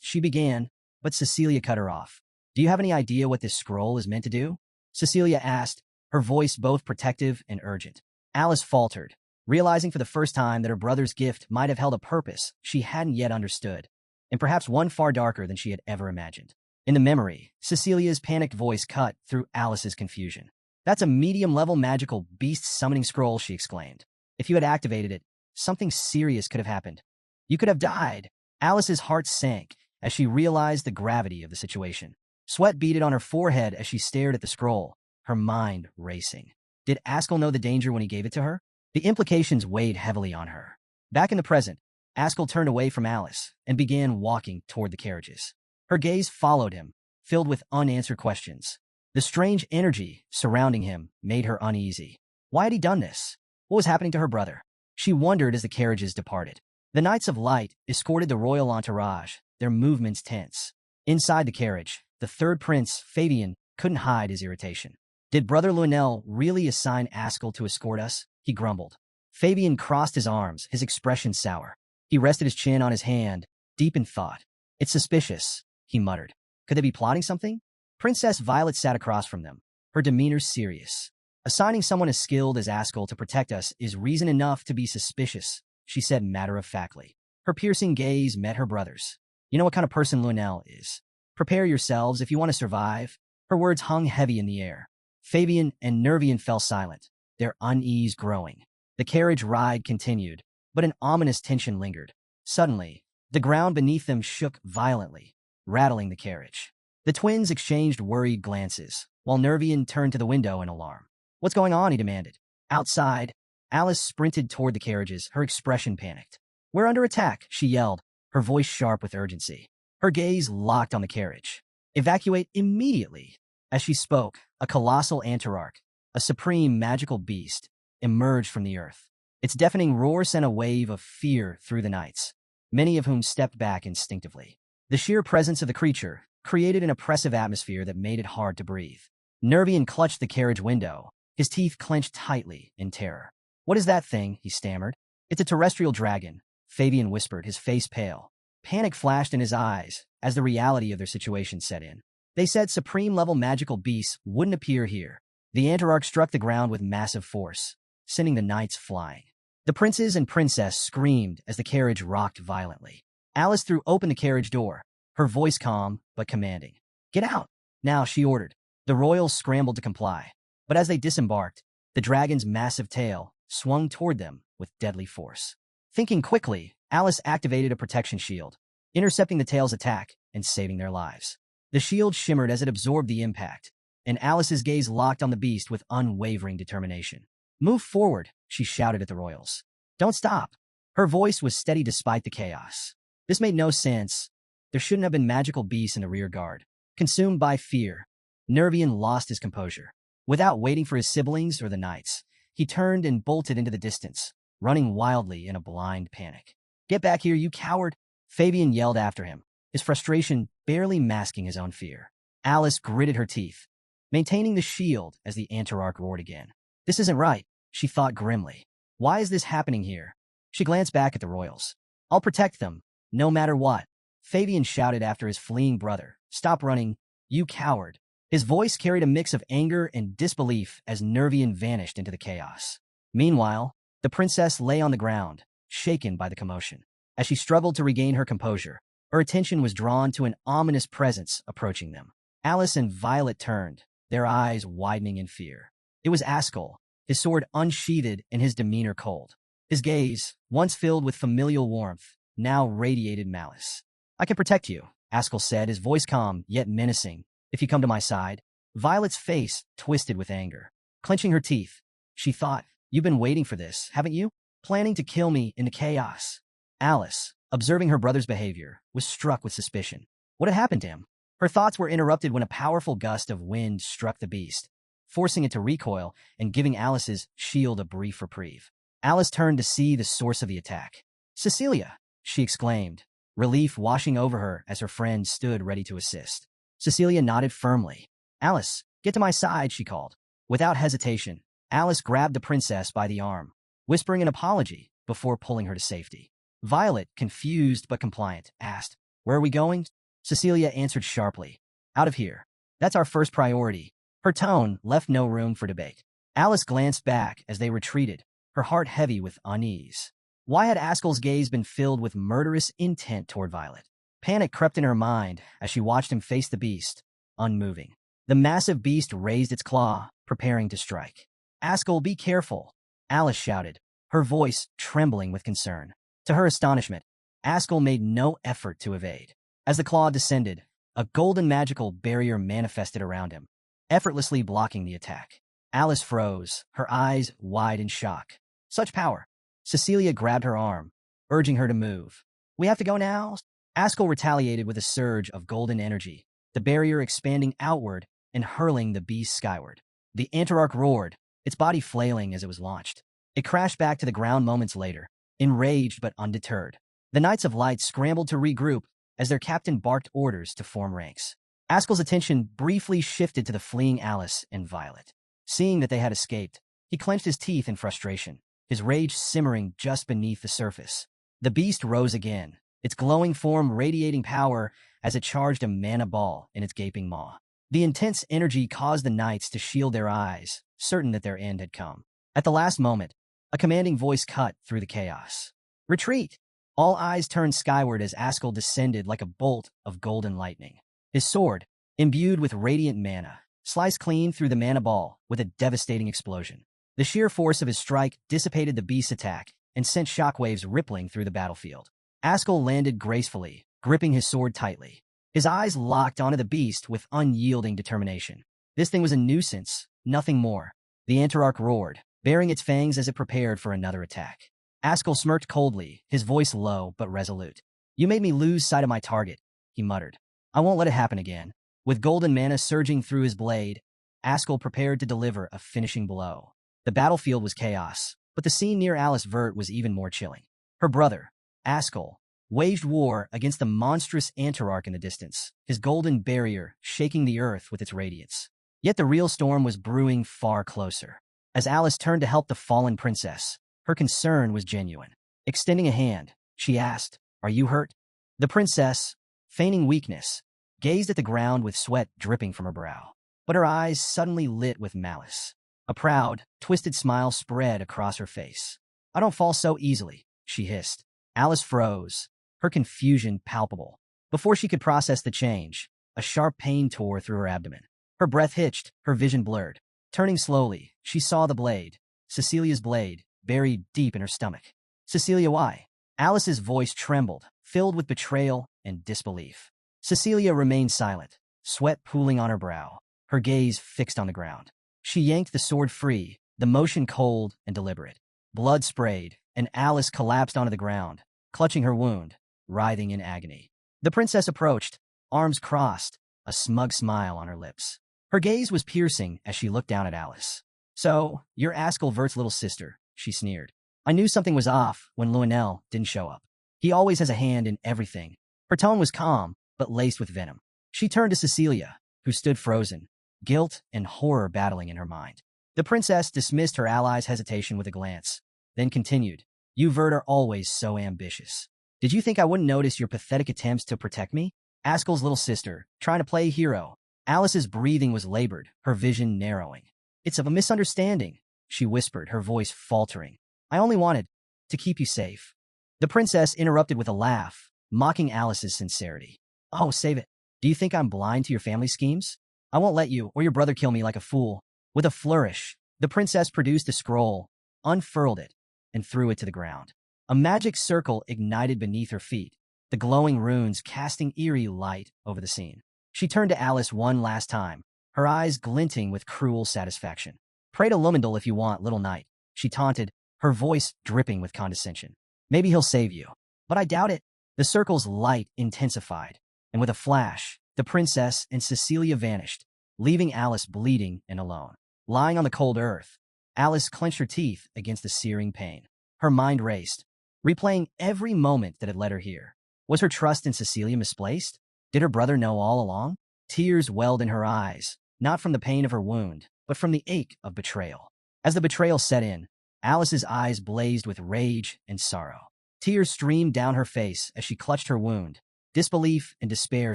A: She began, but Cecilia cut her off. Do you have any idea what this scroll is meant to do? Cecilia asked, her voice both protective and urgent. Alice faltered, realizing for the first time that her brother's gift might have held a purpose she hadn't yet understood, and perhaps one far darker than she had ever imagined. In the memory, Cecilia's panicked voice cut through Alice's confusion. That's a medium-level magical beast summoning scroll, she exclaimed. If you had activated it, something serious could have happened. You could have died. Alice's heart sank as she realized the gravity of the situation. Sweat beaded on her forehead as she stared at the scroll, her mind racing. Did Ascal know the danger when he gave it to her? The implications weighed heavily on her. Back in the present, Ascal turned away from Alice and began walking toward the carriages. Her gaze followed him, filled with unanswered questions. The strange energy surrounding him made her uneasy. Why had he done this? What was happening to her brother? She wondered as the carriages departed. The Knights of Light escorted the royal entourage, their movements tense. Inside the carriage, the third prince, Fabian, couldn't hide his irritation. Did Brother Lionel really assign Ascal to escort us? He grumbled. Fabian crossed his arms, his expression sour. He rested his chin on his hand, deep in thought. It's suspicious, he muttered. Could they be plotting something? Princess Violet sat across from them, her demeanor serious. Assigning someone as skilled as Ascal to protect us is reason enough to be suspicious, she said matter-of-factly. Her piercing gaze met her brother's. You know what kind of person Lionel is. Prepare yourselves if you want to survive. Her words hung heavy in the air. Fabian and Nervian fell silent, their unease growing. The carriage ride continued, but an ominous tension lingered. Suddenly, the ground beneath them shook violently, rattling the carriage. The twins exchanged worried glances, while Nervian turned to the window in alarm. What's going on? He demanded. Outside, Alice sprinted toward the carriages, her expression panicked. We're under attack, she yelled, her voice sharp with urgency. Her gaze locked on the carriage. Evacuate immediately. As she spoke, a colossal antararch, a supreme magical beast, emerged from the earth. Its deafening roar sent a wave of fear through the knights, many of whom stepped back instinctively. The sheer presence of the creature created an oppressive atmosphere that made it hard to breathe. Nervian clutched the carriage window, his teeth clenched tightly in terror. What is that thing? He stammered. It's a terrestrial dragon, Fabian whispered, his face pale. Panic flashed in his eyes as the reality of their situation set in. They said supreme-level magical beasts wouldn't appear here. The Antararch struck the ground with massive force, sending the knights flying. The princes and princess screamed as the carriage rocked violently. Alice threw open the carriage door, her voice calm but commanding. "Get out!" Now, she ordered. The royals scrambled to comply, but as they disembarked, the dragon's massive tail swung toward them with deadly force. Thinking quickly, Alice activated a protection shield, intercepting the tail's attack and saving their lives. The shield shimmered as it absorbed the impact, and Alice's gaze locked on the beast with unwavering determination. "Move forward," she shouted at the royals. "Don't stop." Her voice was steady despite the chaos. This made no sense. There shouldn't have been magical beasts in the rear guard. Consumed by fear, Nervian lost his composure. Without waiting for his siblings or the knights, he turned and bolted into the distance, running wildly in a blind panic. "Get back here, you coward!" Fabian yelled after him, his frustration barely masking his own fear. Alice gritted her teeth, maintaining the shield as the Antararch roared again. "This isn't right," she thought grimly. "Why is this happening here?" She glanced back at the royals. "I'll protect them, no matter what." Fabian shouted after his fleeing brother. "Stop running, you coward." His voice carried a mix of anger and disbelief as Nervian vanished into the chaos. Meanwhile, the princess lay on the ground, shaken by the commotion. As she struggled to regain her composure, her attention was drawn to an ominous presence approaching them. Alice and Violet turned, their eyes widening in fear. It was Ascal, his sword unsheathed and his demeanor cold. His gaze, once filled with familial warmth, now radiated malice. "I can protect you," Ascal said, his voice calm yet menacing. "If you come to my side." Violet's face twisted with anger. Clenching her teeth, she thought, "You've been waiting for this, haven't you? Planning to kill me in the chaos." Alice, observing her brother's behavior, was struck with suspicion. What had happened to him? Her thoughts were interrupted when a powerful gust of wind struck the beast, forcing it to recoil and giving Alice's shield a brief reprieve. Alice turned to see the source of the attack. "Cecilia!" she exclaimed, relief washing over her as her friend stood ready to assist. Cecilia nodded firmly. "Alice, get to my side," she called. Without hesitation, Alice grabbed the princess by the arm, whispering an apology before pulling her to safety. Violet, confused but compliant, asked, "Where are we going?" Cecilia answered sharply, "Out of here. That's our first priority." Her tone left no room for debate. Alice glanced back as they retreated, her heart heavy with unease. Why had Ascal's gaze been filled with murderous intent toward Violet? Panic crept in her mind as she watched him face the beast, unmoving. The massive beast raised its claw, preparing to strike. "Ascal, be careful," Alice shouted, her voice trembling with concern. To her astonishment, Ascal made no effort to evade. As the claw descended, a golden magical barrier manifested around him, effortlessly blocking the attack. Alice froze, her eyes wide in shock. Such power! Cecilia grabbed her arm, urging her to move. "We have to go now." Ascal retaliated with a surge of golden energy, the barrier expanding outward and hurling the beast skyward. The Antararch roared, its body flailing as it was launched. It crashed back to the ground moments later, enraged but undeterred. The Knights of Light scrambled to regroup as their captain barked orders to form ranks. Ascal's attention briefly shifted to the fleeing Alice and Violet. Seeing that they had escaped, he clenched his teeth in frustration, his rage simmering just beneath the surface. The beast rose again, its glowing form radiating power as it charged a mana ball in its gaping maw. The intense energy caused the knights to shield their eyes, certain that their end had come. At the last moment, a commanding voice cut through the chaos. "Retreat!" All eyes turned skyward as Ascal descended like a bolt of golden lightning. His sword, imbued with radiant mana, sliced clean through the mana ball with a devastating explosion. The sheer force of his strike dissipated the beast's attack and sent shockwaves rippling through the battlefield. Ascal landed gracefully, gripping his sword tightly. His eyes locked onto the beast with unyielding determination. This thing was a nuisance, nothing more. The Antararch roared, baring its fangs as it prepared for another attack. Ascal smirked coldly, his voice low but resolute. "You made me lose sight of my target," he muttered. "I won't let it happen again." With golden mana surging through his blade, Ascal prepared to deliver a finishing blow. The battlefield was chaos, but the scene near Alice Vert was even more chilling. Her brother, Ascal, waged war against the monstrous Antararch in the distance, his golden barrier shaking the earth with its radiance. Yet the real storm was brewing far closer. As Alice turned to help the fallen princess, her concern was genuine. Extending a hand, she asked, "Are you hurt?" The princess, feigning weakness, gazed at the ground with sweat dripping from her brow. but her eyes suddenly lit with malice. A proud, twisted smile spread across her face. I don't fall so easily, she hissed. Alice froze, her confusion palpable. Before she could process the change, a sharp pain tore through her abdomen. Her breath hitched, her vision blurred. Turning slowly, she saw the blade, Cecilia's blade, buried deep in her stomach. Cecilia, why? Alice's voice trembled, filled with betrayal and disbelief. Cecilia remained silent, sweat pooling on her brow, her gaze fixed on the ground. She yanked the sword free, the motion cold and deliberate. Blood sprayed, and Alice collapsed onto the ground, clutching her wound, writhing in agony. The princess approached, arms crossed, a smug smile on her lips. Her gaze was piercing as she looked down at Alice. So, you're Ascal Vert's little sister, she sneered. I knew something was off when Lionel didn't show up. He always has a hand in everything. Her tone was calm, but laced with venom. She turned to Cecilia, who stood frozen, guilt and horror battling in her mind. The princess dismissed her ally's hesitation with a glance, then continued, You Vert are always so ambitious. Did you think I wouldn't notice your pathetic attempts to protect me? Ascal's little sister, trying to play a hero. Alice's breathing was labored, her vision narrowing. It's a misunderstanding, she whispered, her voice faltering. I only wanted to keep you safe. The princess interrupted with a laugh, mocking Alice's sincerity. Oh, save it. Do you think I'm blind to your family schemes? I won't let you or your brother kill me like a fool. With a flourish, the princess produced a scroll, unfurled it, and threw it to the ground. A magic circle ignited beneath her feet, the glowing runes casting eerie light over the scene. She turned to Alice one last time, her eyes glinting with cruel satisfaction. Pray to Lumendal if you want, little knight, she taunted, her voice dripping with condescension. Maybe he'll save you. But I doubt it. The circle's light intensified, and with a flash, the princess and Cecilia vanished, leaving Alice bleeding and alone. Lying on the cold earth, Alice clenched her teeth against the searing pain. Her mind raced, replaying every moment that had led her here. Was her trust in Cecilia misplaced? Did her brother know all along? Tears welled in her eyes, not from the pain of her wound, but from the ache of betrayal. As the betrayal set in, Alice's eyes blazed with rage and sorrow. Tears streamed down her face as she clutched her wound, disbelief and despair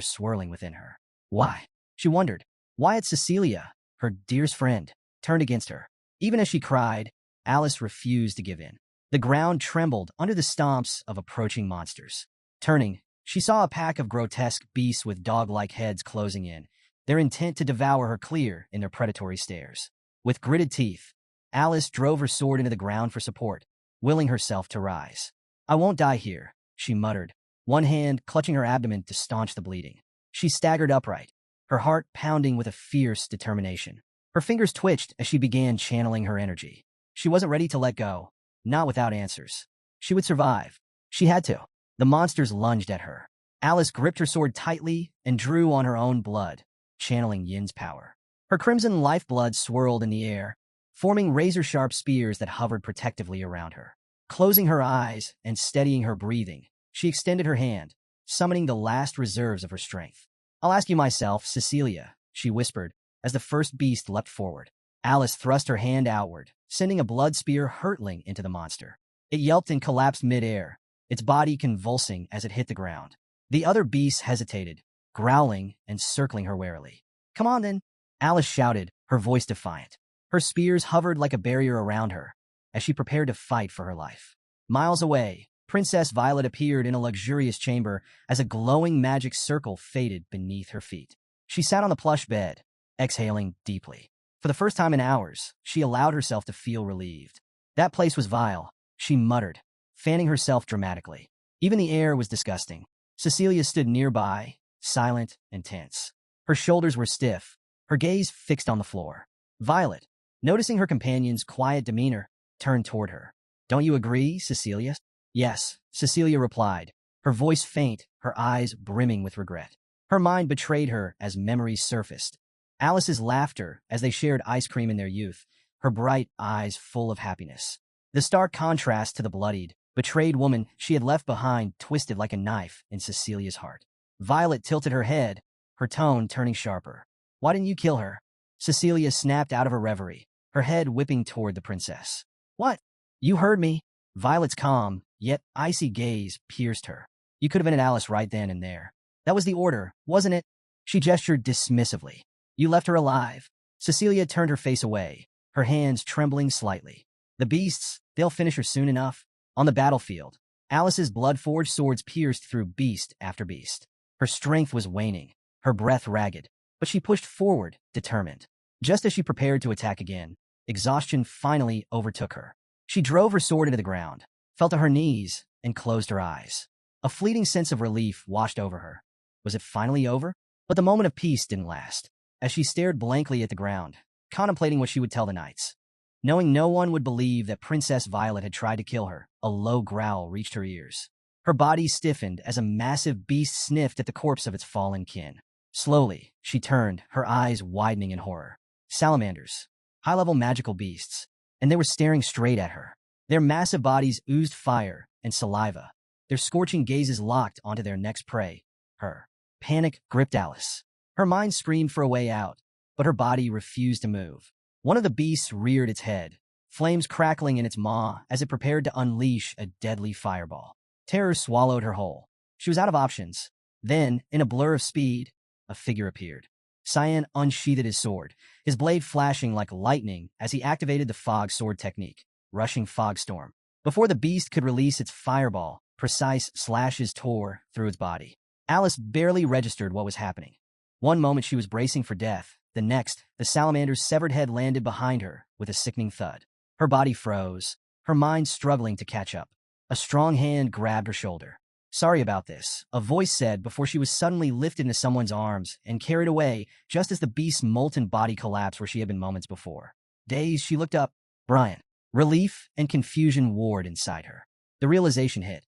A: swirling within her. Why? She wondered. Why had Cecilia, her dearest friend, turned against her? Even as she cried, Alice refused to give in. The ground trembled under the stomps of approaching monsters. Turning, she saw a pack of grotesque beasts with dog-like heads closing in, their intent to devour her clear in their predatory stares. With gritted teeth, Alice drove her sword into the ground for support, willing herself to rise. I won't die here, she muttered, one hand clutching her abdomen to staunch the bleeding. She staggered upright, her heart pounding with a fierce determination. Her fingers twitched as she began channeling her energy. She wasn't ready to let go, not without answers. She would survive. She had to. The monsters lunged at her. Alice gripped her sword tightly and drew on her own blood, channeling Yin's power. Her crimson lifeblood swirled in the air, forming razor-sharp spears that hovered protectively around her. Closing her eyes and steadying her breathing, she extended her hand, summoning the last reserves of her strength. I'll ask you myself, Cecilia, she whispered, as the first beast leapt forward. Alice thrust her hand outward, sending a blood spear hurtling into the monster. It yelped and collapsed mid-air, its body convulsing as it hit the ground. The other beasts hesitated, growling and circling her warily. Come on, then, Alice shouted, her voice defiant. Her spears hovered like a barrier around her, as she prepared to fight for her life. Miles away, Princess Violet appeared in a luxurious chamber as a glowing magic circle faded beneath her feet. She sat on the plush bed, exhaling deeply. For the first time in hours, she allowed herself to feel relieved. That place was vile, she muttered, fanning herself dramatically. Even the air was disgusting. Cecilia stood nearby, silent and tense. Her shoulders were stiff, her gaze fixed on the floor. Violet, noticing her companion's quiet demeanor, turned toward her. Don't you agree, Cecilia? Yes, Cecilia replied, her voice faint, her eyes brimming with regret. Her mind betrayed her as memories surfaced. Alice's laughter as they shared ice cream in their youth, her bright eyes full of happiness. The stark contrast to the bloodied, betrayed woman she had left behind twisted like a knife in Cecilia's heart. Violet tilted her head, her tone turning sharper. Why didn't you kill her? Cecilia snapped out of her reverie, her head whipping toward the princess. What? You heard me. Violet's calm, yet icy gaze pierced her. You could have ended Alice right then and there. That was the order, wasn't it? She gestured dismissively. You left her alive. Cecilia turned her face away, her hands trembling slightly. The beasts, they'll finish her soon enough. On the battlefield, Alice's blood-forged swords pierced through beast after beast. Her strength was waning, her breath ragged, but she pushed forward, determined. Just as she prepared to attack again, exhaustion finally overtook her. She drove her sword into the ground, fell to her knees, and closed her eyes. A fleeting sense of relief washed over her. Was it finally over? But the moment of peace didn't last. As she stared blankly at the ground, contemplating what she would tell the knights. Knowing no one would believe that Princess Violet had tried to kill her, a low growl reached her ears. Her body stiffened as a massive beast sniffed at the corpse of its fallen kin. Slowly, she turned, her eyes widening in horror. Salamanders, high-level magical beasts, and they were staring straight at her. Their massive bodies oozed fire and saliva, their scorching gazes locked onto their next prey, her. Panic gripped Alice. Her mind screamed for a way out, but her body refused to move. One of the beasts reared its head, flames crackling in its maw as it prepared to unleash a deadly fireball. Terror swallowed her whole. She was out of options. Then, in a blur of speed, a figure appeared. Cyan unsheathed his sword, his blade flashing like lightning as he activated the fog sword technique, rushing fog storm. Before the beast could release its fireball, precise slashes tore through its body. Alice barely registered what was happening. One moment she was bracing for death, the next, the salamander's severed head landed behind her with a sickening thud. Her body froze, her mind struggling to catch up. A strong hand grabbed her shoulder. "Sorry about this," a voice said before she was suddenly lifted into someone's arms and carried away just as the beast's molten body collapsed where she had been moments before. Dazed, she looked up. Brian. Relief and confusion warred inside her. The realization hit.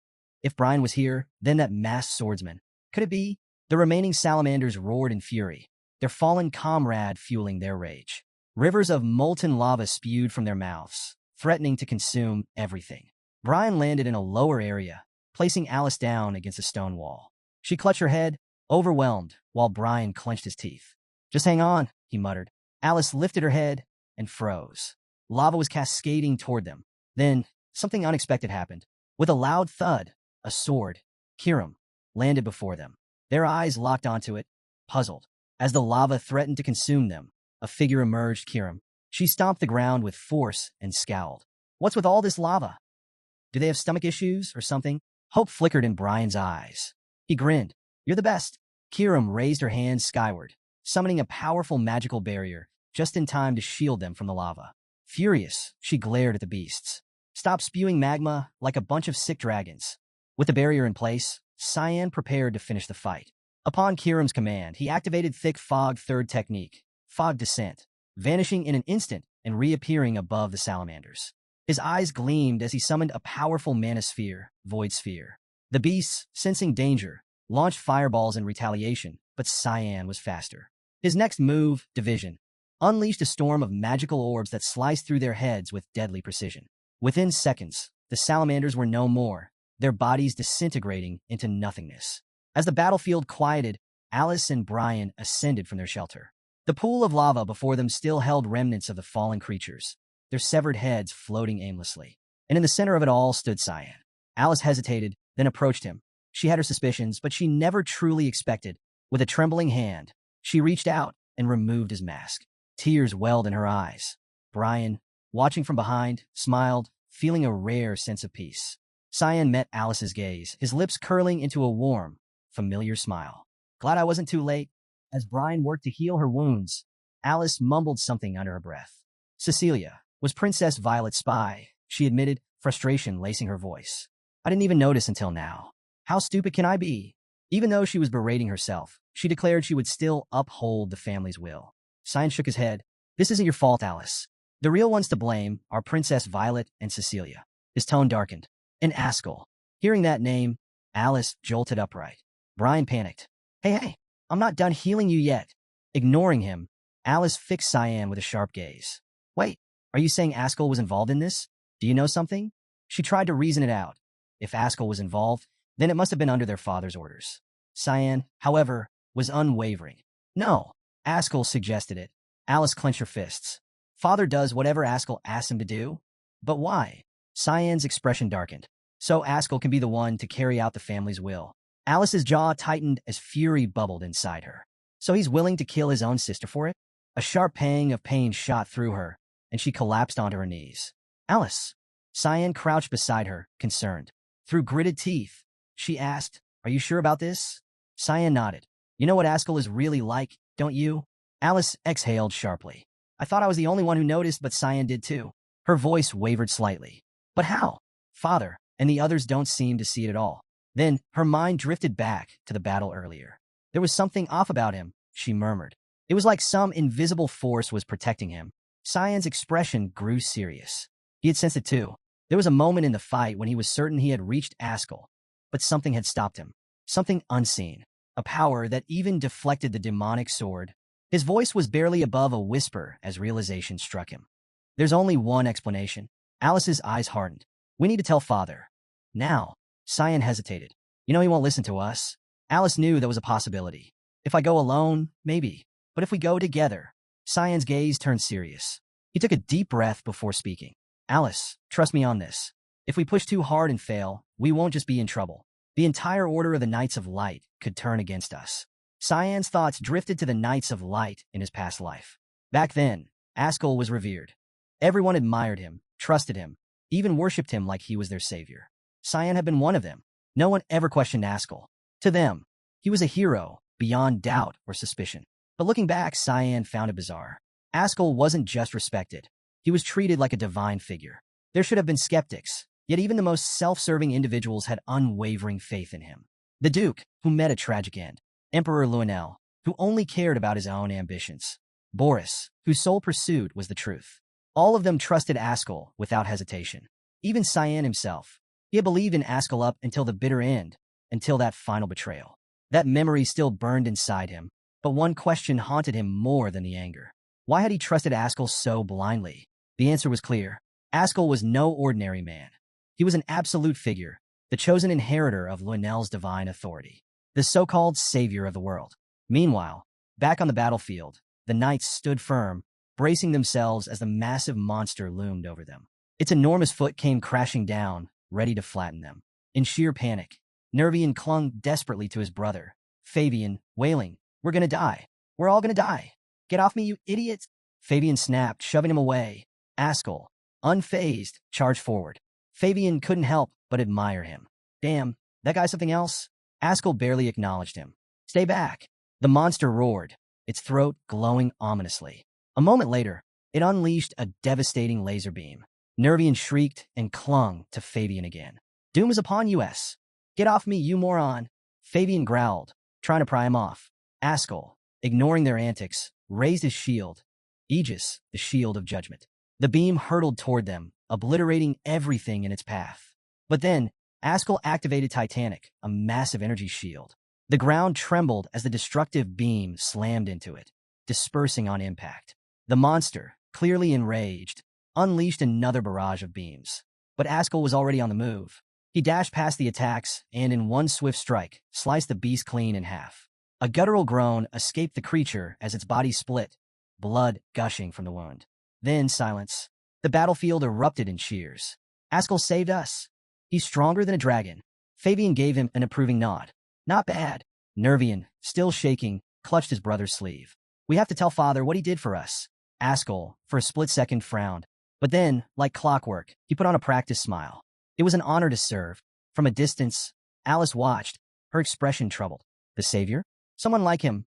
A: If Brian was here, then that masked swordsman. Could it be? The remaining salamanders roared in fury, their fallen comrade fueling their rage. Rivers of molten lava spewed from their mouths, threatening to consume everything. Brian landed in a lower area, placing Alice down against a stone wall. She clutched her head, overwhelmed, while Brian clenched his teeth. "Just hang on," he muttered. Alice lifted her head and froze. Lava was cascading toward them. Then, something unexpected happened. With a loud thud, a sword, Kiram, landed before them. Their eyes locked onto it, puzzled. As the lava threatened to consume them, a figure emerged, Kiram. She stomped the ground with force and scowled. "What's with all this lava? Do they have stomach issues or something?" Hope flickered in Brian's eyes. He grinned. "You're the best." Kiram raised her hands skyward, summoning a powerful magical barrier, just in time to shield them from the lava. Furious, she glared at the beasts. "Stop spewing magma like a bunch of sick dragons." With the barrier in place, Cyan prepared to finish the fight. Upon Kiram's command, he activated thick fog third technique, fog descent, vanishing in an instant and reappearing above the salamanders. His eyes gleamed as he summoned a powerful manosphere, void sphere. The beasts, sensing danger, launched fireballs in retaliation, but Cyan was faster. His next move, division, unleashed a storm of magical orbs that sliced through their heads with deadly precision. Within seconds, the salamanders were no more, their bodies disintegrating into nothingness. As the battlefield quieted, Alice and Brian ascended from their shelter. The pool of lava before them still held remnants of the fallen creatures, their severed heads floating aimlessly. And in the center of it all stood Cyan. Alice hesitated, then approached him. She had her suspicions, but she never truly expected. With a trembling hand, she reached out and removed his mask. Tears welled in her eyes. Brian, watching from behind, smiled, feeling a rare sense of peace. Cyan met Alice's gaze, his lips curling into a warm, familiar smile. "Glad I wasn't too late." As Brian worked to heal her wounds, Alice mumbled something under her breath. "Cecilia was Princess Violet's spy," she admitted, frustration lacing her voice. "I didn't even notice until now. How stupid can I be?" Even though she was berating herself, she declared she would still uphold the family's will. Cyan shook his head. "This isn't your fault, Alice. The real ones to blame are Princess Violet and Cecilia." His tone darkened. "And Ascal." Hearing that name, Alice jolted upright. Brian panicked. Hey, I'm not done healing you yet." Ignoring him, Alice fixed Cyan with a sharp gaze. "Wait, are you saying Ascal was involved in this? Do you know something?" She tried to reason it out. If Ascal was involved, then it must have been under their father's orders. Cyan, however, was unwavering. "No, Ascal suggested it." Alice clenched her fists. "Father does whatever Ascal asks him to do? But why?" Cyan's expression darkened. "So Ascal can be the one to carry out the family's will." Alice's jaw tightened as fury bubbled inside her. So he's willing to kill his own sister for it? A sharp pang of pain shot through her, and she collapsed onto her knees. Alice. Cyan crouched beside her, concerned. Through gritted teeth, she asked, "Are you sure about this?" Cyan nodded. "You know what Ascal is really like, don't you?" Alice exhaled sharply. "I thought I was the only one who noticed, but Cyan did too." Her voice wavered slightly. "But how? Father, and the others don't seem to see it at all." Then her mind drifted back to the battle earlier. "There was something off about him," she murmured. It was like some invisible force was protecting him. Cyan's expression grew serious. He had sensed it too. There was a moment in the fight when he was certain he had reached Ascal, but something had stopped him. Something unseen. A power that even deflected the demonic sword. His voice was barely above a whisper as realization struck him. "There's only one explanation." Alice's eyes hardened. "We need to tell Father. Now." Cyan hesitated. "You know he won't listen to us." Alice knew there was a possibility. "If I go alone, maybe. But if we go together." Cyan's gaze turned serious. He took a deep breath before speaking. "Alice, trust me on this. If we push too hard and fail, we won't just be in trouble. The entire Order of the Knights of Light could turn against us." Cyan's thoughts drifted to the Knights of Light in his past life. Back then, Ascal was revered. Everyone admired him, trusted him, even worshipped him like he was their savior. Cyan had been one of them. No one ever questioned Ascal. To them, he was a hero, beyond doubt or suspicion. But looking back, Cyan found it bizarre. Ascal wasn't just respected. He was treated like a divine figure. There should have been skeptics, yet even the most self-serving individuals had unwavering faith in him. The Duke, who met a tragic end. Emperor Lionel, who only cared about his own ambitions. Boris, whose sole pursuit was the truth. All of them trusted Ascal without hesitation. Even Cyan himself. He had believed in Ascal up until the bitter end, until that final betrayal. That memory still burned inside him, but one question haunted him more than the anger. Why had he trusted Ascal so blindly? The answer was clear. Ascal was no ordinary man. He was an absolute figure, the chosen inheritor of Lionel's divine authority, the so-called savior of the world. Meanwhile, back on the battlefield, the knights stood firm, bracing themselves as the massive monster loomed over them. Its enormous foot came crashing down, ready to flatten them. In sheer panic, Nervian clung desperately to his brother, Fabian, wailing, "We're gonna die. We're all gonna die. Get off me, you idiots!" Fabian snapped, shoving him away. Ascal, unfazed, charged forward. Fabian couldn't help but admire him. "Damn, that guy's something else." Ascal barely acknowledged him. "Stay back." The monster roared, its throat glowing ominously. A moment later, it unleashed a devastating laser beam. Nervian shrieked and clung to Fabian again. "Doom is upon you, S. Get off me, you moron." Fabian growled, trying to pry him off. Ascal, ignoring their antics, raised his shield. Aegis, the shield of judgment. The beam hurtled toward them, obliterating everything in its path. But then, Ascal activated Titanic, a massive energy shield. The ground trembled as the destructive beam slammed into it, dispersing on impact. The monster, clearly enraged, unleashed another barrage of beams. But Ascal was already on the move. He dashed past the attacks and, in one swift strike, sliced the beast clean in half. A guttural groan escaped the creature as its body split, blood gushing from the wound. Then silence. The battlefield erupted in cheers. "Ascal saved us. He's stronger than a dragon." Fabian gave him an approving nod. "Not bad." Nervian, still shaking, clutched his brother's sleeve. "We have to tell Father what he did for us." Ascal, for a split second, frowned. But then, like clockwork, he put on a practiced smile. It was an honor to serve. From a distance, Alice watched, her expression troubled. The savior? Someone like him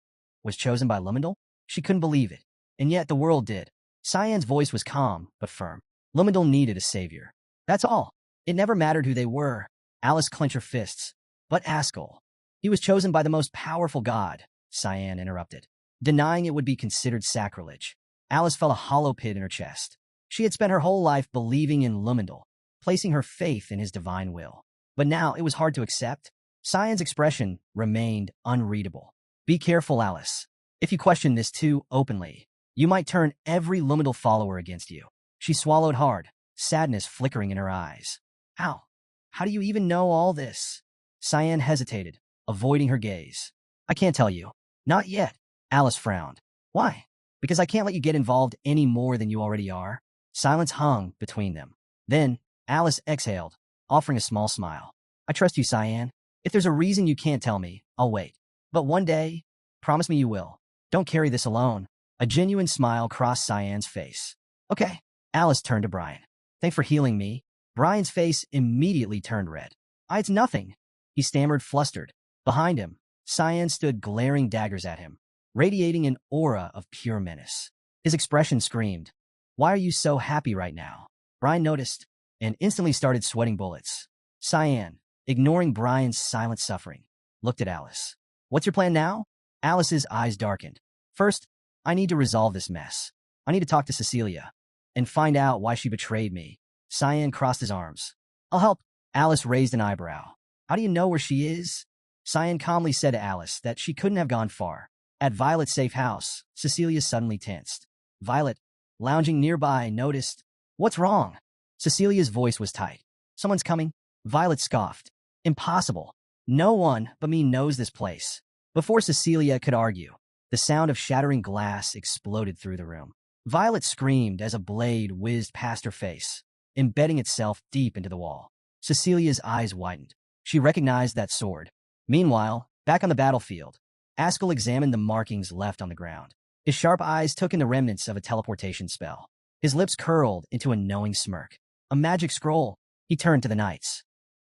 A: was chosen by Lumendal? She couldn't believe it. And yet the world did. Cyan's voice was calm, but firm. Lumendal needed a savior. That's all. It never mattered who they were. Alice clenched her fists. But Ascal. He was chosen by the most powerful god, Cyan interrupted. Denying it would be considered sacrilege. Alice felt a hollow pit in her chest. She had spent her whole life believing in Lumendal, placing her faith in his divine will. But now it was hard to accept. Cyan's expression remained unreadable. "Be careful, Alice. If you question this too openly, you might turn every Lumendal follower against you." She swallowed hard, sadness flickering in her eyes. "Ow. How do you even know all this?" Cyan hesitated, avoiding her gaze. "I can't tell you. Not yet." Alice frowned. "Why?" "Because I can't let you get involved any more than you already are." Silence hung between them. Then, Alice exhaled, offering a small smile. "I trust you, Cyan. If there's a reason you can't tell me, I'll wait. But one day, promise me you will." Don't carry this alone. A genuine smile crossed Cyan's face. Okay. Alice turned to Brian. Thanks for healing me. Brian's face immediately turned red. It's nothing. He stammered, flustered. Behind him, Cyan stood glaring daggers at him, radiating an aura of pure menace. His expression screamed, "Why are you so happy right now?" Brian noticed and instantly started sweating bullets. Cyan, ignoring Brian's silent suffering, looked at Alice. What's your plan now? Alice's eyes darkened. First, I need to resolve this mess. I need to talk to Cecilia and find out why she betrayed me. Cyan crossed his arms. I'll help. Alice raised an eyebrow. How do you know where she is? Cyan calmly said to Alice that she couldn't have gone far. At Violet's safe house, Cecilia suddenly tensed. Violet, lounging nearby, noticed. What's wrong? Cecilia's voice was tight. Someone's coming. Violet scoffed. Impossible. No one but me knows this place. Before Cecilia could argue, the sound of shattering glass exploded through the room. Violet screamed as a blade whizzed past her face, embedding itself deep into the wall. Cecilia's eyes widened. She recognized that sword. Meanwhile, back on the battlefield, Ascal examined the markings left on the ground. His sharp eyes took in the remnants of a teleportation spell. His lips curled into a knowing smirk. A magic scroll. He turned to the knights.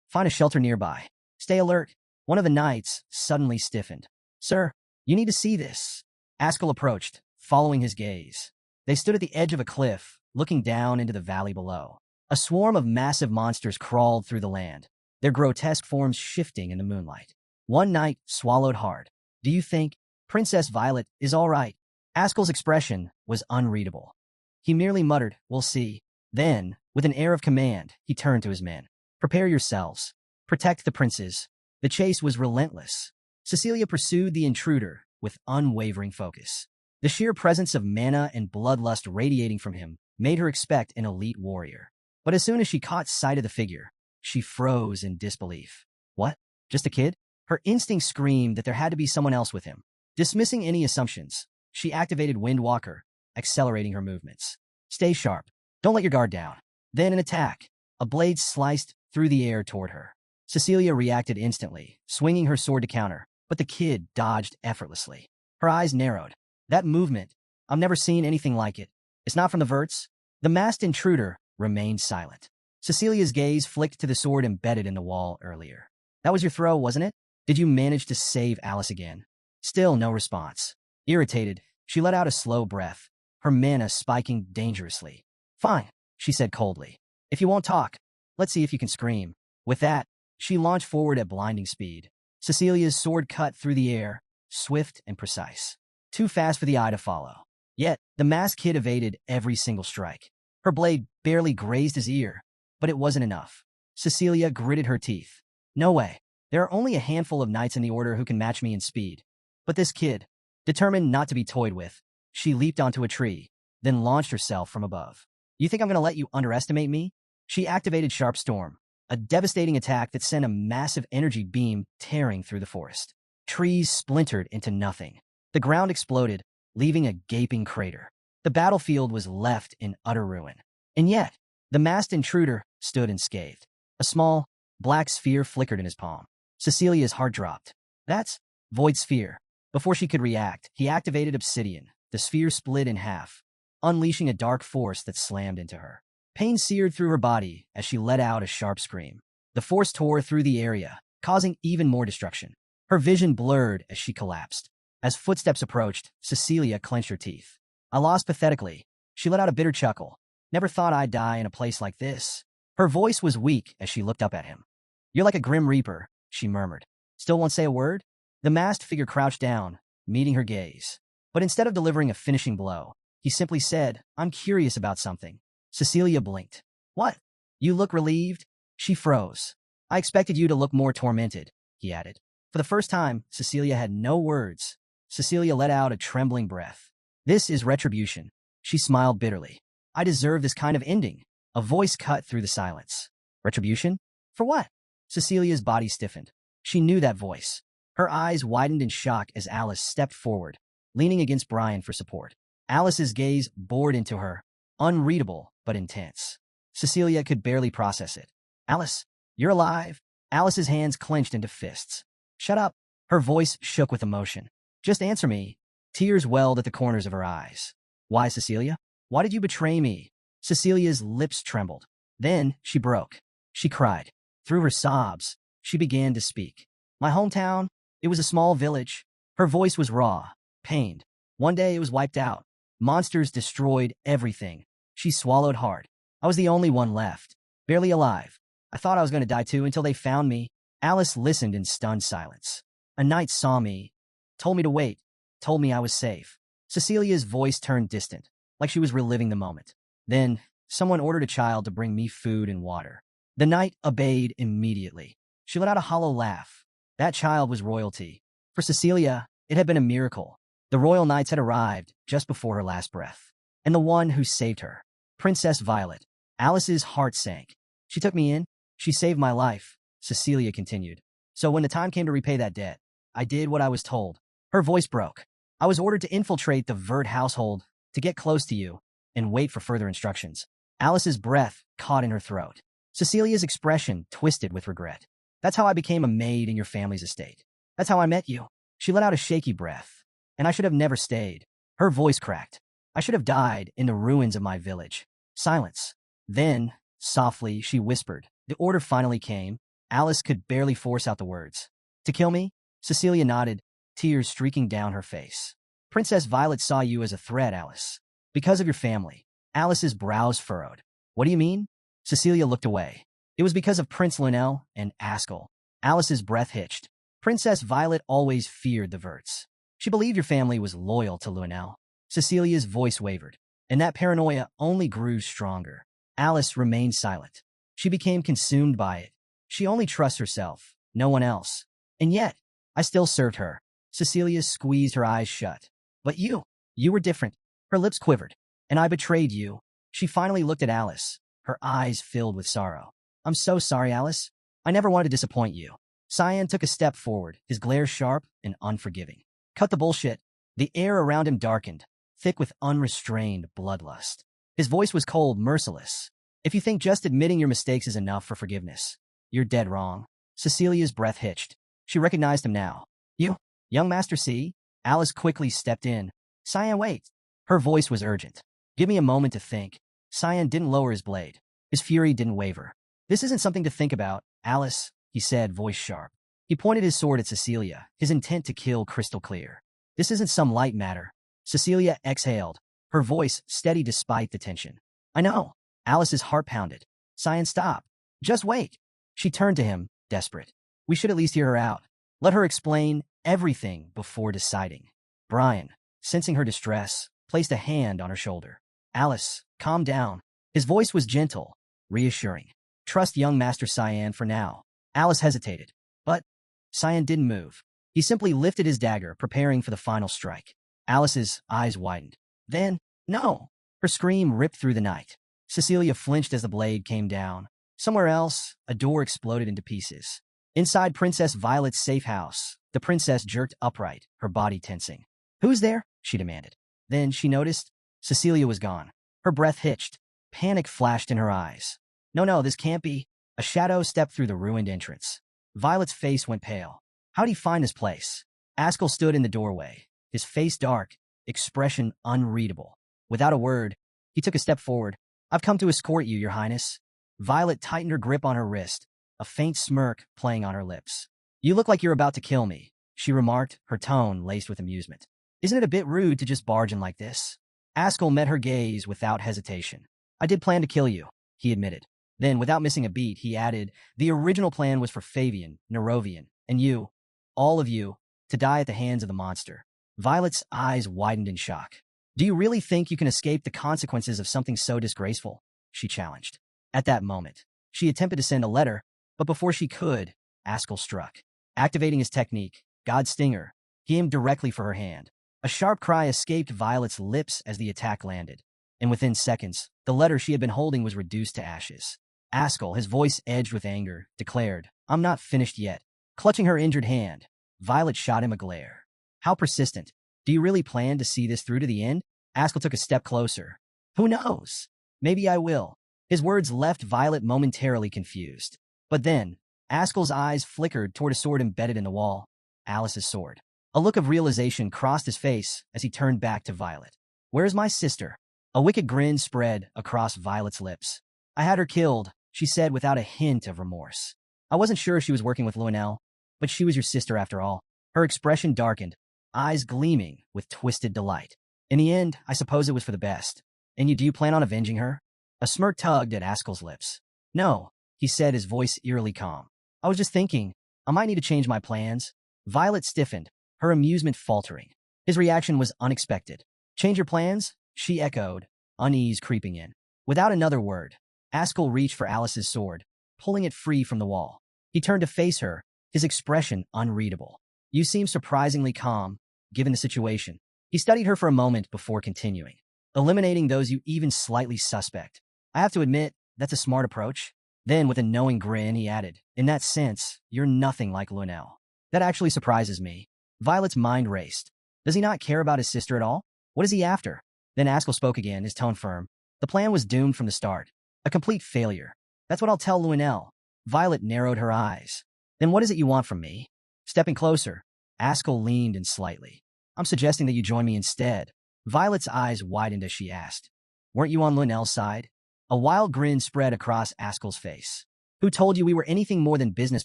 A: Find a shelter nearby. Stay alert. One of the knights suddenly stiffened. Sir, you need to see this. Ascal approached, following his gaze. They stood at the edge of a cliff, looking down into the valley below. A swarm of massive monsters crawled through the land, their grotesque forms shifting in the moonlight. One knight swallowed hard. Do you think Princess Violet is all right? Ascal's expression was unreadable. He merely muttered, we'll see. Then, with an air of command, he turned to his men. Prepare yourselves. Protect the princes. The chase was relentless. Cecilia pursued the intruder with unwavering focus. The sheer presence of mana and bloodlust radiating from him made her expect an elite warrior. But as soon as she caught sight of the figure, she froze in disbelief. What? Just a kid? Her instinct screamed that there had to be someone else with him. Dismissing any assumptions, she activated Windwalker, accelerating her movements. Stay sharp. Don't let your guard down. Then an attack. A blade sliced through the air toward her. Cecilia reacted instantly, swinging her sword to counter, but the kid dodged effortlessly. Her eyes narrowed. That movement, I've never seen anything like it. It's not from the verts. The masked intruder remained silent. Cecilia's gaze flicked to the sword embedded in the wall earlier. That was your throw, wasn't it? Did you manage to save Alice again? Still no response. Irritated, she let out a slow breath, her mana spiking dangerously. Fine, she said coldly. If you won't talk, let's see if you can scream. With that, she launched forward at blinding speed. Cecilia's sword cut through the air, swift and precise. Too fast for the eye to follow. Yet, the masked kid evaded every single strike. Her blade barely grazed his ear, but it wasn't enough. Cecilia gritted her teeth. No way. There are only a handful of knights in the order who can match me in speed. But this kid, determined not to be toyed with, she leaped onto a tree, then launched herself from above. You think I'm going to let you underestimate me? She activated Sharp Storm, a devastating attack that sent a massive energy beam tearing through the forest. Trees splintered into nothing. The ground exploded, leaving a gaping crater. The battlefield was left in utter ruin. And yet, the masked intruder stood unscathed. A small, black sphere flickered in his palm. Cecilia's heart dropped. That's Void Sphere. Before she could react, he activated Obsidian. The sphere split in half, unleashing a dark force that slammed into her. Pain seared through her body as she let out a sharp scream. The force tore through the area, causing even more destruction. Her vision blurred as she collapsed. As footsteps approached, Cecilia clenched her teeth. I lost pathetically. She let out a bitter chuckle. Never thought I'd die in a place like this. Her voice was weak as she looked up at him. You're like a grim reaper, she murmured. Still won't say a word? The masked figure crouched down, meeting her gaze. But instead of delivering a finishing blow, he simply said, I'm curious about something. Cecilia blinked. What? You look relieved? She froze. I expected you to look more tormented, he added. For the first time, Cecilia had no words. Cecilia let out a trembling breath. This is retribution. She smiled bitterly. I deserve this kind of ending. A voice cut through the silence. Retribution? For what? Cecilia's body stiffened. She knew that voice. Her eyes widened in shock as Alice stepped forward, leaning against Brian for support. Alice's gaze bored into her, unreadable but intense. Cecilia could barely process it. Alice, you're alive? Alice's hands clenched into fists. Shut up. Her voice shook with emotion. Just answer me. Tears welled at the corners of her eyes. Why, Cecilia? Why did you betray me? Cecilia's lips trembled. Then she broke. She cried. Through her sobs, she began to speak. My hometown, it was a small village. Her voice was raw, pained. One day it was wiped out. Monsters destroyed everything. She swallowed hard. I was the only one left, barely alive. I thought I was going to die too until they found me. Alice listened in stunned silence. A knight saw me, told me to wait, told me I was safe. Cecilia's voice turned distant, like she was reliving the moment. Then, someone ordered a child to bring me food and water. The knight obeyed immediately. She let out a hollow laugh. That child was royalty. For Cecilia, it had been a miracle. The royal knights had arrived just before her last breath. And the one who saved her, Princess Violet. Alice's heart sank. She took me in. She saved my life, Cecilia continued. So when the time came to repay that debt, I did what I was told. Her voice broke. I was ordered to infiltrate the Vert household, to get close to you, and wait for further instructions. Alice's breath caught in her throat. Cecilia's expression twisted with regret. That's how I became a maid in your family's estate. That's how I met you. She let out a shaky breath. And I should have never stayed. Her voice cracked. I should have died in the ruins of my village. Silence. Then, softly, she whispered. The order finally came. Alice could barely force out the words. To kill me? Cecilia nodded, tears streaking down her face. Princess Violet saw you as a threat, Alice. Because of your family. Alice's brows furrowed. What do you mean? Cecilia looked away. It was because of Prince Lunel and Ascal. Alice's breath hitched. Princess Violet always feared the Verts. She believed your family was loyal to Lunel. Cecilia's voice wavered, and that paranoia only grew stronger. Alice remained silent. She became consumed by it. She only trusts herself, no one else. And yet, I still served her. Cecilia squeezed her eyes shut. But you were different. Her lips quivered. And I betrayed you. She finally looked at Alice, her eyes filled with sorrow. I'm so sorry, Alice. I never wanted to disappoint you. Cyan took a step forward, his glare sharp and unforgiving. Cut the bullshit. The air around him darkened, thick with unrestrained bloodlust. His voice was cold, merciless. If you think just admitting your mistakes is enough for forgiveness, you're dead wrong. Cecilia's breath hitched. She recognized him now. You, young Master C? Alice quickly stepped in. Cyan, wait. Her voice was urgent. Give me a moment to think. Cyan didn't lower his blade. His fury didn't waver. This isn't something to think about, Alice, he said, voice sharp. He pointed his sword at Cecilia, his intent to kill crystal clear. This isn't some light matter. Cecilia exhaled, her voice steady despite the tension. I know. Alice's heart pounded. Cyan, stop. Just wait. She turned to him, desperate. We should at least hear her out. Let her explain everything before deciding. Brian, sensing her distress, placed a hand on her shoulder. Alice, calm down. His voice was gentle, reassuring. Trust young Master Cyan for now. Alice hesitated. But Cyan didn't move. He simply lifted his dagger, preparing for the final strike. Alice's eyes widened. Then, no! Her scream ripped through the night. Cecilia flinched as the blade came down. Somewhere else, a door exploded into pieces. Inside Princess Violet's safe house, the princess jerked upright, her body tensing. Who's there? She demanded. Then she noticed Cecilia was gone. Her breath hitched. Panic flashed in her eyes. No, this can't be. A shadow stepped through the ruined entrance. Violet's face went pale. How'd he find this place? Ascal stood in the doorway, his face dark, expression unreadable. Without a word, he took a step forward. I've come to escort you, Your Highness. Violet tightened her grip on her wrist, a faint smirk playing on her lips. You look like you're about to kill me, she remarked, her tone laced with amusement. Isn't it a bit rude to just barge in like this? Ascal met her gaze without hesitation. I did plan to kill you, he admitted. Then, without missing a beat, he added, the original plan was for Fabian, Nerovian, and you, all of you, to die at the hands of the monster. Violet's eyes widened in shock. Do you really think you can escape the consequences of something so disgraceful? She challenged. At that moment, she attempted to send a letter, but before she could, Ascal struck. Activating his technique, God's Stinger, he aimed directly for her hand. A sharp cry escaped Violet's lips as the attack landed, and within seconds, the letter she had been holding was reduced to ashes. Ascal, his voice edged with anger, declared, I'm not finished yet. Clutching her injured hand, Violet shot him a glare. How persistent. Do you really plan to see this through to the end? Ascal took a step closer. Who knows? Maybe I will. His words left Violet momentarily confused. But then, Ascal's eyes flickered toward a sword embedded in the wall. Alice's sword. A look of realization crossed his face as he turned back to Violet. "Where's my sister?" A wicked grin spread across Violet's lips. "I had her killed," she said without a hint of remorse. "I wasn't sure she was working with Lionel, but she was your sister after all." Her expression darkened, eyes gleaming with twisted delight. "In the end, I suppose it was for the best. And do you plan on avenging her?" A smirk tugged at Ascal's lips. "No," he said, his voice eerily calm. "I was just thinking, I might need to change my plans." Violet stiffened, her amusement faltering. His reaction was unexpected. "Change your plans?" she echoed, unease creeping in. Without another word, Ascal reached for Alice's sword, pulling it free from the wall. He turned to face her, his expression unreadable. "You seem surprisingly calm, given the situation." He studied her for a moment before continuing. "Eliminating those you even slightly suspect. I have to admit, that's a smart approach." Then, with a knowing grin, he added, "In that sense, you're nothing like Lionel." "That actually surprises me." Violet's mind raced. Does he not care about his sister at all? What is he after? Then Ascal spoke again, his tone firm. "The plan was doomed from the start. A complete failure. That's what I'll tell Lionel." Violet narrowed her eyes. "Then what is it you want from me?" Stepping closer, Ascal leaned in slightly. "I'm suggesting that you join me instead." Violet's eyes widened as she asked, "Weren't you on Lionel's side?" A wild grin spread across Ascal's face. "Who told you we were anything more than business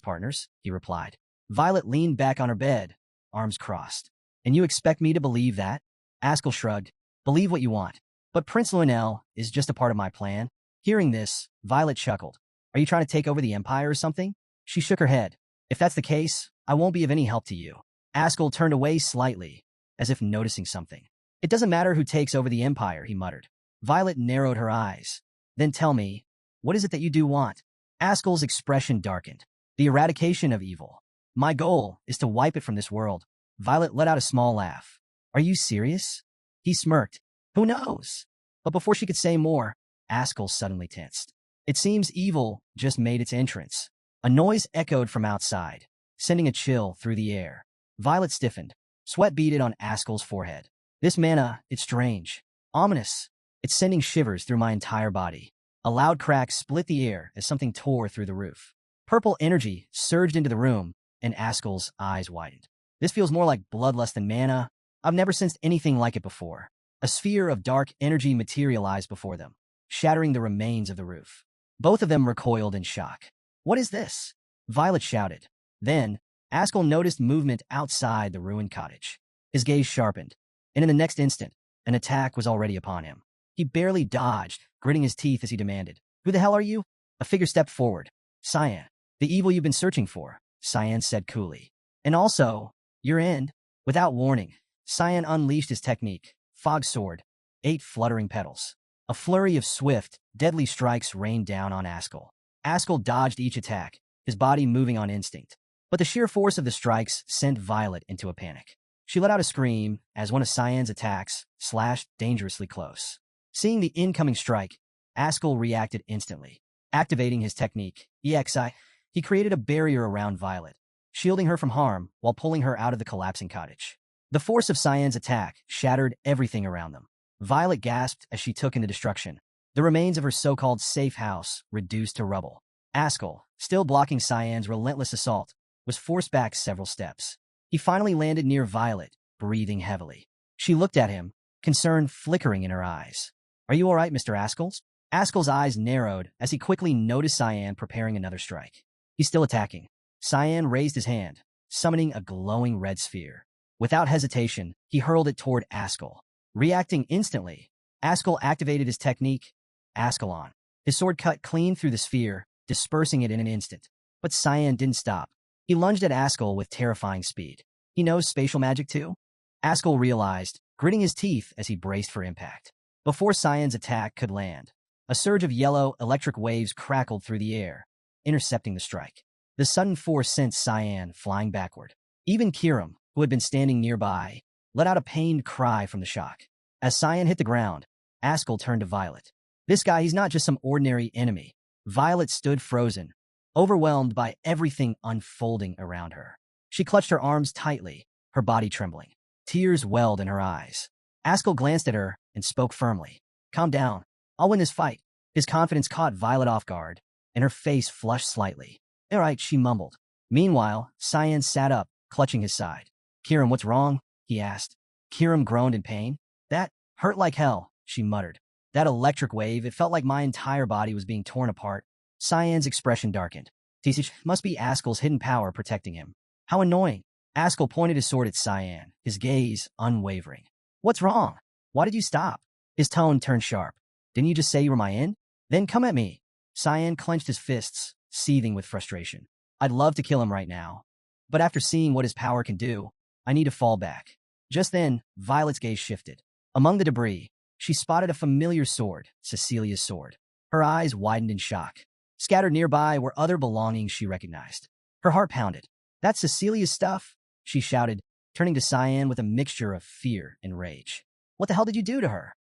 A: partners?" he replied. Violet leaned back on her bed, arms crossed. "And you expect me to believe that?" Ascal shrugged. "Believe what you want. But Prince Lionel is just a part of my plan." Hearing this, Violet chuckled. "Are you trying to take over the Empire or something?" She shook her head. "If that's the case, I won't be of any help to you." Ascal turned away slightly, as if noticing something. "It doesn't matter who takes over the Empire," he muttered. Violet narrowed her eyes. "Then tell me, what is it that you do want?" Ascal's expression darkened. "The eradication of evil. My goal is to wipe it from this world." Violet let out a small laugh. "Are you serious?" He smirked. "Who knows?" But before she could say more, Ascal suddenly tensed. It seems evil just made its entrance. A noise echoed from outside, sending a chill through the air. Violet stiffened. Sweat beaded on Ascal's forehead. "This mana, it's strange. Ominous. It's sending shivers through my entire body." A loud crack split the air as something tore through the roof. Purple energy surged into the room, and Ascal's eyes widened. "This feels more like bloodlust than mana. I've never sensed anything like it before." A sphere of dark energy materialized before them, shattering the remains of the roof. Both of them recoiled in shock. "What is this?" Violet shouted. Then, Ascal noticed movement outside the ruined cottage. His gaze sharpened, and in the next instant, an attack was already upon him. He barely dodged, gritting his teeth as he demanded, "Who the hell are you?" A figure stepped forward. "Cyan, the evil you've been searching for," Cyan said coolly. "And also, your end." Without warning, Cyan unleashed his technique, Fog Sword, 8 fluttering petals. A flurry of swift, deadly strikes rained down on Ascal. Ascal dodged each attack, his body moving on instinct. But the sheer force of the strikes sent Violet into a panic. She let out a scream as one of Cyan's attacks slashed dangerously close. Seeing the incoming strike, Ascal reacted instantly. Activating his technique, EXI, he created a barrier around Violet, shielding her from harm while pulling her out of the collapsing cottage. The force of Cyan's attack shattered everything around them. Violet gasped as she took in the destruction. The remains of her so-called safe house reduced to rubble. Ascal, still blocking Cyan's relentless assault, was forced back several steps. He finally landed near Violet, breathing heavily. She looked at him, concern flickering in her eyes. "Are you all right, Mr. Ascals?" Ascal's eyes narrowed as he quickly noticed Cyan preparing another strike. "He's still attacking." Cyan raised his hand, summoning a glowing red sphere. Without hesitation, he hurled it toward Ascal. Reacting instantly, Ascal activated his technique, Ascalon. His sword cut clean through the sphere, dispersing it in an instant. But Cyan didn't stop. He lunged at Ascal with terrifying speed. He knows spatial magic too? Ascal realized, gritting his teeth as he braced for impact. Before Cyan's attack could land, a surge of yellow, electric waves crackled through the air, intercepting the strike. The sudden force sent Cyan flying backward. Even Kiram, who had been standing nearby, let out a pained cry from the shock. As Cyan hit the ground, Ascal turned to Violet. "This guy, he's not just some ordinary enemy." Violet stood frozen, overwhelmed by everything unfolding around her. She clutched her arms tightly, her body trembling. Tears welled in her eyes. Ascal glanced at her and spoke firmly. "Calm down. I'll win this fight." His confidence caught Violet off guard, and her face flushed slightly. "All right," she mumbled. Meanwhile, Cyan sat up, clutching his side. Kirim, what's wrong? He asked. Kirim groaned in pain. That hurt like hell, she muttered. That electric wave, it felt like my entire body was being torn apart. Cyan's expression darkened. Tisich must be Ascal's hidden power protecting him. How annoying. Ascal pointed his sword at Cyan, his gaze unwavering. What's wrong? Why did you stop? His tone turned sharp. Didn't you just say you were my in? Then come at me. Cyan clenched his fists, seething with frustration. I'd love to kill him right now. But after seeing what his power can do, I need to fall back. Just then, Violet's gaze shifted. Among the debris, she spotted a familiar sword, Cecilia's sword. Her eyes widened in shock. Scattered nearby were other belongings she recognized. Her heart pounded. That's Cecilia's stuff, she shouted, turning to Cyan with a mixture of fear and rage. What the hell did you do to her?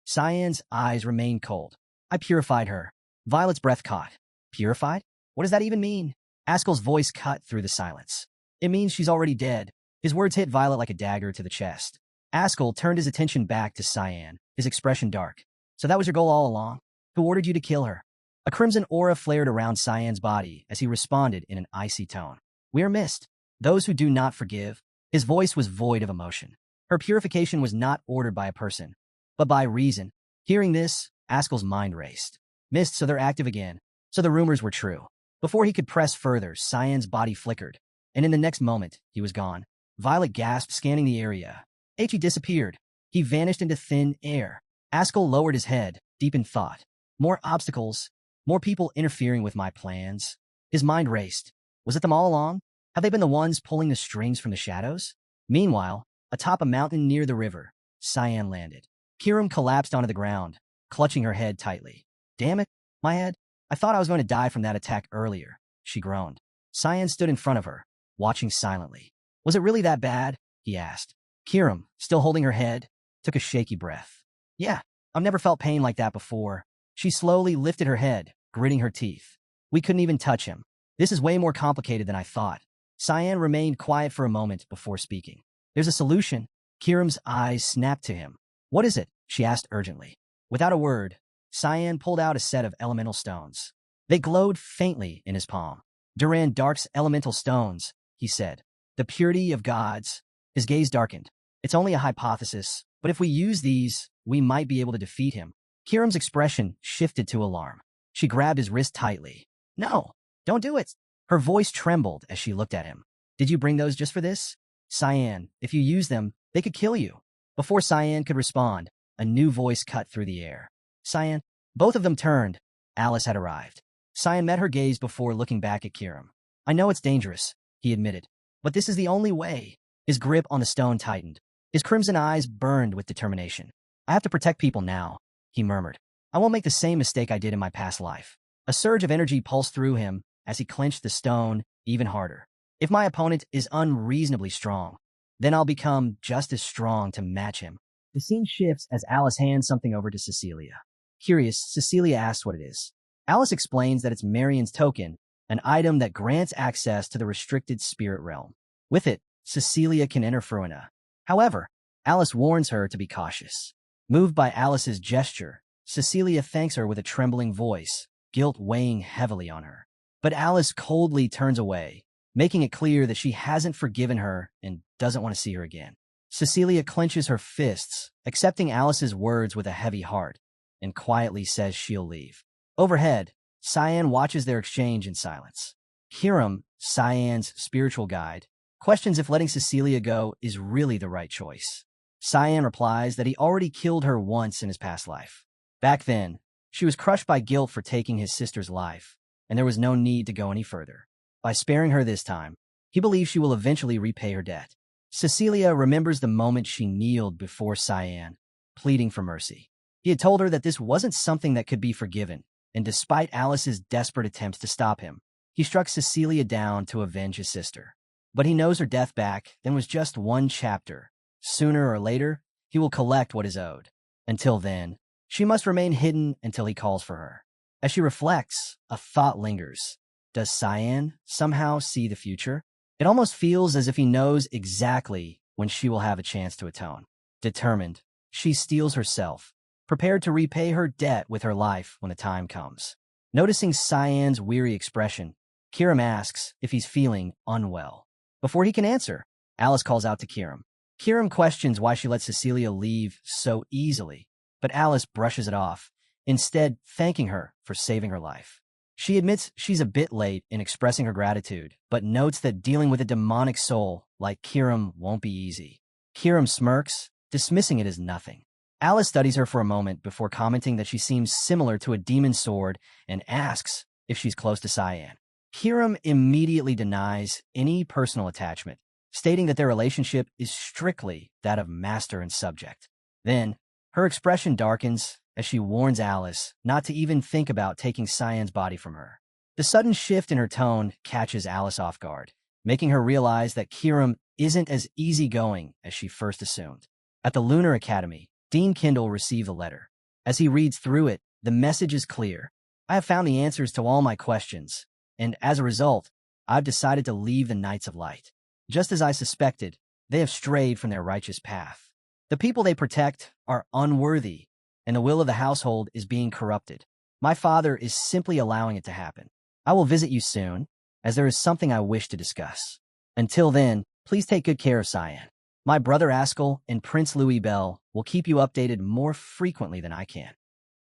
A: Cyan's eyes remained cold. I purified her. Violet's breath caught. Purified? What does that even mean? Ascal's voice cut through the silence. It means she's already dead. His words hit Violet like a dagger to the chest. Ascal turned his attention back to Cyan, his expression dark. So that was your goal all along? Who ordered you to kill her? A crimson aura flared around Cyan's body as he responded in an icy tone. We are missed. Those who do not forgive. His voice was void of emotion. Her purification was not ordered by a person, but by reason. Hearing this, Ascal's mind raced. Missed, so they're active again. So the rumors were true. Before he could press further, Cyan's body flickered, and in the next moment, he was gone. Violet gasped, scanning the area. He disappeared. He vanished into thin air. Ascal lowered his head, deep in thought. More obstacles, more people interfering with my plans. His mind raced. Was it them all along? Have they been the ones pulling the strings from the shadows? Meanwhile, atop a mountain near the river, Cyan landed. Kirim collapsed onto the ground, clutching her head tightly. Damn it, my head. I thought I was going to die from that attack earlier, she groaned. Cyan stood in front of her, watching silently. Was it really that bad? He asked. Kirim, still holding her head, took a shaky breath. Yeah, I've never felt pain like that before. She slowly lifted her head, gritting her teeth. We couldn't even touch him. This is way more complicated than I thought. Cyan remained quiet for a moment before speaking. There's a solution. Kirim's eyes snapped to him. What is it? She asked urgently. Without a word, Cyan pulled out a set of elemental stones. They glowed faintly in his palm. Duran Dark's elemental stones, he said. The purity of gods. His gaze darkened. It's only a hypothesis, but if we use these, we might be able to defeat him. Kirim's expression shifted to alarm. She grabbed his wrist tightly. No, don't do it. Her voice trembled as she looked at him. Did you bring those just for this? Cyan, if you use them, they could kill you. Before Cyan could respond, a new voice cut through the air. Cyan. Both of them turned. Alice had arrived. Cyan met her gaze before looking back at Kirim. I know it's dangerous, he admitted, but this is the only way. His grip on the stone tightened. His crimson eyes burned with determination. I have to protect people now, he murmured. I won't make the same mistake I did in my past life. A surge of energy pulsed through him as he clenched the stone even harder. If my opponent is unreasonably strong, then I'll become just as strong to match him. The scene shifts as Alice hands something over to Cecilia. Curious, Cecilia asks what it is. Alice explains that it's Marion's token, an item that grants access to the restricted spirit realm. With it, Cecilia can enter Fruina. However, Alice warns her to be cautious. Moved by Alice's gesture, Cecilia thanks her with a trembling voice, guilt weighing heavily on her. But Alice coldly turns away, making it clear that she hasn't forgiven her and doesn't want to see her again. Cecilia clenches her fists, accepting Alice's words with a heavy heart, and quietly says she'll leave. Overhead, Cyan watches their exchange in silence. Kirim, Cyan's spiritual guide, questions if letting Cecilia go is really the right choice. Cyan replies that he already killed her once in his past life. Back then, she was crushed by guilt for taking his sister's life, and there was no need to go any further. By sparing her this time, he believes she will eventually repay her debt. Cecilia remembers the moment she kneeled before Cyan, pleading for mercy. He had told her that this wasn't something that could be forgiven, and despite Alice's desperate attempts to stop him, he struck Cecilia down to avenge his sister. But he knows her death back then was just one chapter. Sooner or later, he will collect what is owed. Until then, she must remain hidden until he calls for her. As she reflects, a thought lingers. Does Cyan somehow see the future? It almost feels as if he knows exactly when she will have a chance to atone. Determined, she steels herself, prepared to repay her debt with her life when the time comes. Noticing Cyan's weary expression, Kirim asks if he's feeling unwell. Before he can answer, Alice calls out to Kiram. Kiram questions why she let Cecilia leave so easily, but Alice brushes it off, instead thanking her for saving her life. She admits she's a bit late in expressing her gratitude, but notes that dealing with a demonic soul like Kiram won't be easy. Kiram smirks, dismissing it as nothing. Alice studies her for a moment before commenting that she seems similar to a demon sword and asks if she's close to Cyan. Kiram immediately denies any personal attachment, stating that their relationship is strictly that of master and subject. Then, her expression darkens as she warns Alice not to even think about taking Cyan's body from her. The sudden shift in her tone catches Alice off guard, making her realize that Kiram isn't as easygoing as she first assumed. At the Lunar Academy, Dean Kindle received a letter. As he reads through it, the message is clear. I have found the answers to all my questions, and as a result, I've decided to leave the Knights of Light. Just as I suspected, they have strayed from their righteous path. The people they protect are unworthy, and the will of the household is being corrupted. My father is simply allowing it to happen. I will visit you soon, as there is something I wish to discuss. Until then, please take good care of Cyan. My brother Ascal and Prince Louis Bell will keep you updated more frequently than I can.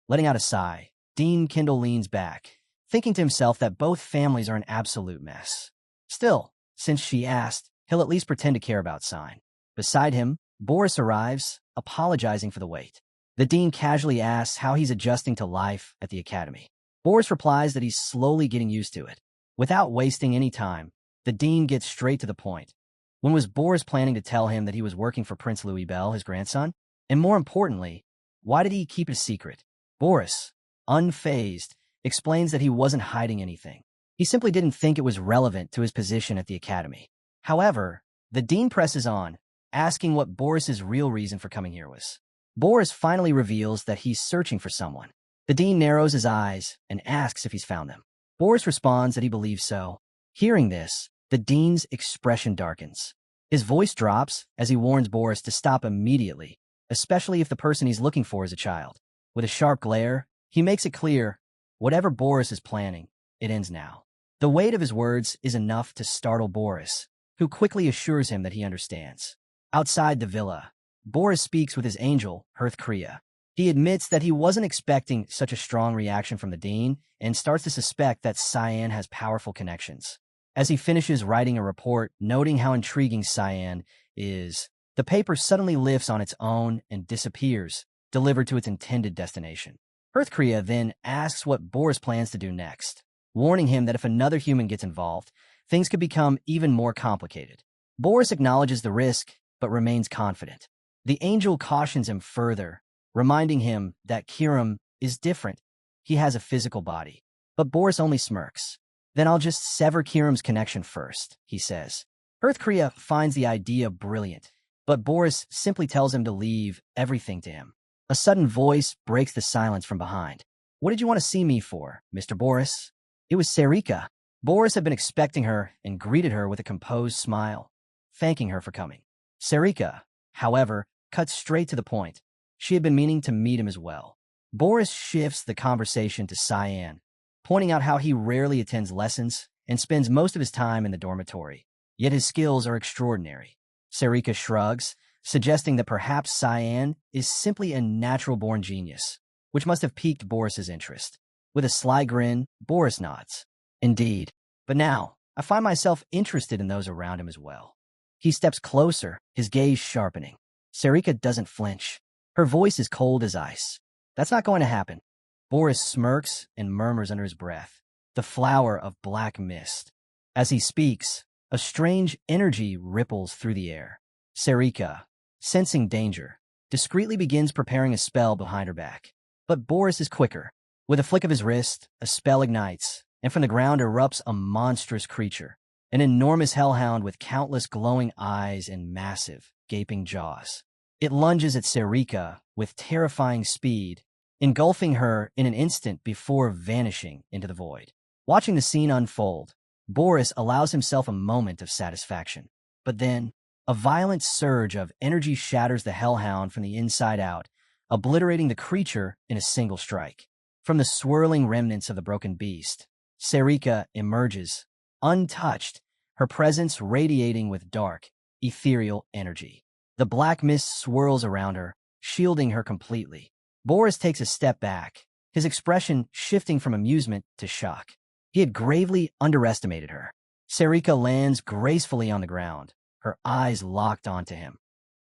A: Letting out a sigh, Dean Kindle leans back, thinking to himself that both families are an absolute mess. Still, since she asked, he'll at least pretend to care about Cyan. Beside him, Boris arrives, apologizing for the wait. The dean casually asks how he's adjusting to life at the academy. Boris replies that he's slowly getting used to it. Without wasting any time, the dean gets straight to the point. When was Boris planning to tell him that he was working for Prince Louis Bell, his grandson? And more importantly, why did he keep it a secret? Boris, unfazed, explains that he wasn't hiding anything. He simply didn't think it was relevant to his position at the academy. However, the dean presses on, asking what Boris's real reason for coming here was. Boris finally reveals that he's searching for someone. The dean narrows his eyes and asks if he's found them. Boris responds that he believes so. Hearing this, the dean's expression darkens. His voice drops as he warns Boris to stop immediately, especially if the person he's looking for is a child. With a sharp glare, he makes it clear, whatever Boris is planning, it ends now. The weight of his words is enough to startle Boris, who quickly assures him that he understands. Outside the villa, Boris speaks with his angel, Kriya. He admits that he wasn't expecting such a strong reaction from the dean and starts to suspect that Cyan has powerful connections. As he finishes writing a report noting how intriguing Cyan is, the paper suddenly lifts on its own and disappears, delivered to its intended destination. Kriya then asks what Boris plans to do next, warning him that if another human gets involved, things could become even more complicated. Boris acknowledges the risk, but remains confident. The angel cautions him further, reminding him that Kiram is different. He has a physical body. But Boris only smirks. Then I'll just sever Kiram's connection first, he says. Kriya finds the idea brilliant, but Boris simply tells him to leave everything to him. A sudden voice breaks the silence from behind. What did you want to see me for, Mr. Boris? It was Sarika. Boris had been expecting her and greeted her with a composed smile, thanking her for coming. Sarika, however, cut straight to the point. She had been meaning to meet him as well. Boris shifts the conversation to Cyan, pointing out how he rarely attends lessons and spends most of his time in the dormitory. Yet his skills are extraordinary. Sarika shrugs, suggesting that perhaps Cyan is simply a natural-born genius, which must have piqued Boris's interest. With a sly grin, Boris nods. Indeed. But now, I find myself interested in those around him as well. He steps closer, his gaze sharpening. Sarika doesn't flinch. Her voice is cold as ice. That's not going to happen. Boris smirks and murmurs under his breath, the flower of black mist. As he speaks, a strange energy ripples through the air. Sarika, sensing danger, discreetly begins preparing a spell behind her back. But Boris is quicker. With a flick of his wrist, a spell ignites, and from the ground erupts a monstrous creature, an enormous hellhound with countless glowing eyes and massive, gaping jaws. It lunges at Sarika with terrifying speed, engulfing her in an instant before vanishing into the void. Watching the scene unfold, Boris allows himself a moment of satisfaction. But then, a violent surge of energy shatters the hellhound from the inside out, obliterating the creature in a single strike. From the swirling remnants of the broken beast, Sarika emerges, untouched, her presence radiating with dark, ethereal energy. The black mist swirls around her, shielding her completely. Boris takes a step back, his expression shifting from amusement to shock. He had gravely underestimated her. Sarika lands gracefully on the ground, her eyes locked onto him.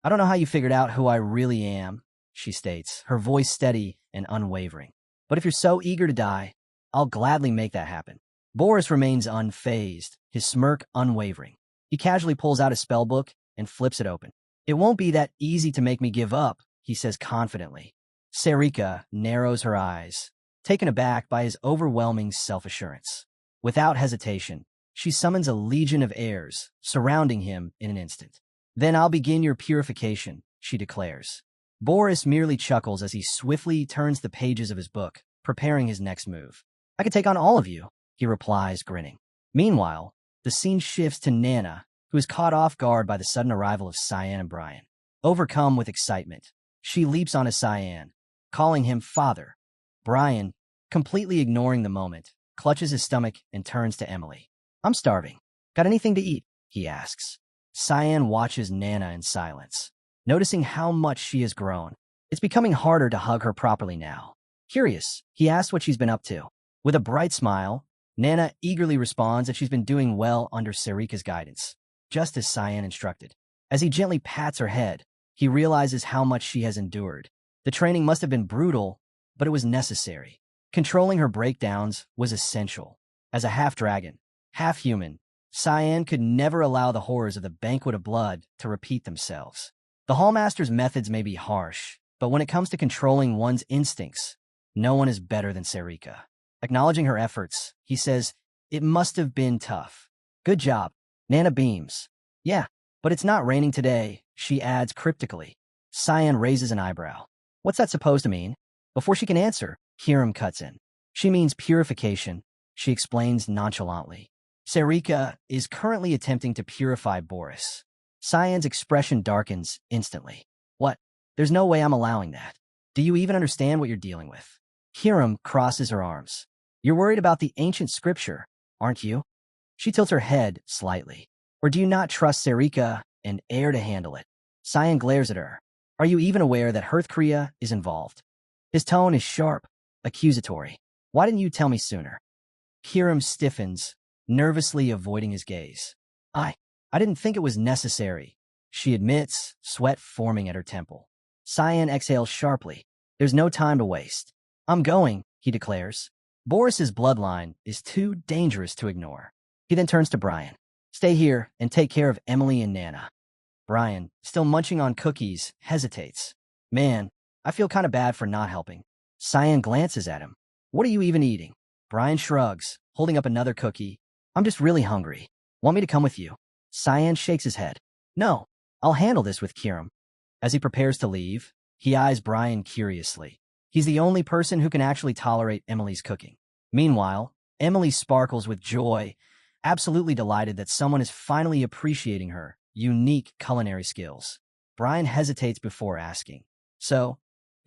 A: "I don't know how you figured out who I really am," she states, her voice steady and unwavering. "But if you're so eager to die, I'll gladly make that happen." Boris remains unfazed, his smirk unwavering. He casually pulls out his spellbook and flips it open. "It won't be that easy to make me give up," he says confidently. Sarika narrows her eyes, taken aback by his overwhelming self-assurance. Without hesitation, she summons a legion of heirs, surrounding him in an instant. "Then I'll begin your purification," she declares. Boris merely chuckles as he swiftly turns the pages of his book, preparing his next move. "I could take on all of you," he replies, grinning. Meanwhile, the scene shifts to Nana, who is caught off guard by the sudden arrival of Cyan and Brian. Overcome with excitement, she leaps onto Cyan, calling him father. Brian, completely ignoring the moment, clutches his stomach and turns to Emily. "I'm starving. Got anything to eat?" he asks. Cyan watches Nana in silence, noticing how much she has grown. It's becoming harder to hug her properly now. Curious, he asks what she's been up to. With a bright smile, Nana eagerly responds that she's been doing well under Sarika's guidance, just as Cyan instructed. As he gently pats her head, he realizes how much she has endured. The training must have been brutal, but it was necessary. Controlling her breakdowns was essential. As a half-dragon, half-human, Cyan could never allow the horrors of the Banquet of Blood to repeat themselves. The Hallmaster's methods may be harsh, but when it comes to controlling one's instincts, no one is better than Sarika. Acknowledging her efforts, he says, "It must have been tough." "Good job." Nana beams. "Yeah, but it's not raining today," she adds cryptically. Cyan raises an eyebrow. "What's that supposed to mean?" Before she can answer, Hiram cuts in. "She means purification," she explains nonchalantly. Sarika is currently attempting to purify Boris. Cyan's expression darkens instantly. "What? There's no way I'm allowing that. Do you even understand what you're dealing with?" Hiram crosses her arms. "You're worried about the ancient scripture, aren't you?" She tilts her head slightly. "Or do you not trust Sarika and Air to handle it?" Cyan glares at her. "Are you even aware that Hearthkriya is involved?" His tone is sharp, accusatory. "Why didn't you tell me sooner?" Hiram stiffens, nervously avoiding his gaze. I didn't think it was necessary," she admits, sweat forming at her temple. Cyan exhales sharply. "There's no time to waste." "I'm going," he declares. Boris's bloodline is too dangerous to ignore. He then turns to Brian. "Stay here and take care of Emily and Nana." Brian, still munching on cookies, hesitates. "Man, I feel kind of bad for not helping." Cyan glances at him. "What are you even eating?" Brian shrugs, holding up another cookie. "I'm just really hungry. Want me to come with you?" Cyan shakes his head. "No, I'll handle this with Kiram." As he prepares to leave, he eyes Brian curiously. He's the only person who can actually tolerate Emily's cooking. Meanwhile, Emily sparkles with joy, absolutely delighted that someone is finally appreciating her unique culinary skills. Brian hesitates before asking, "So,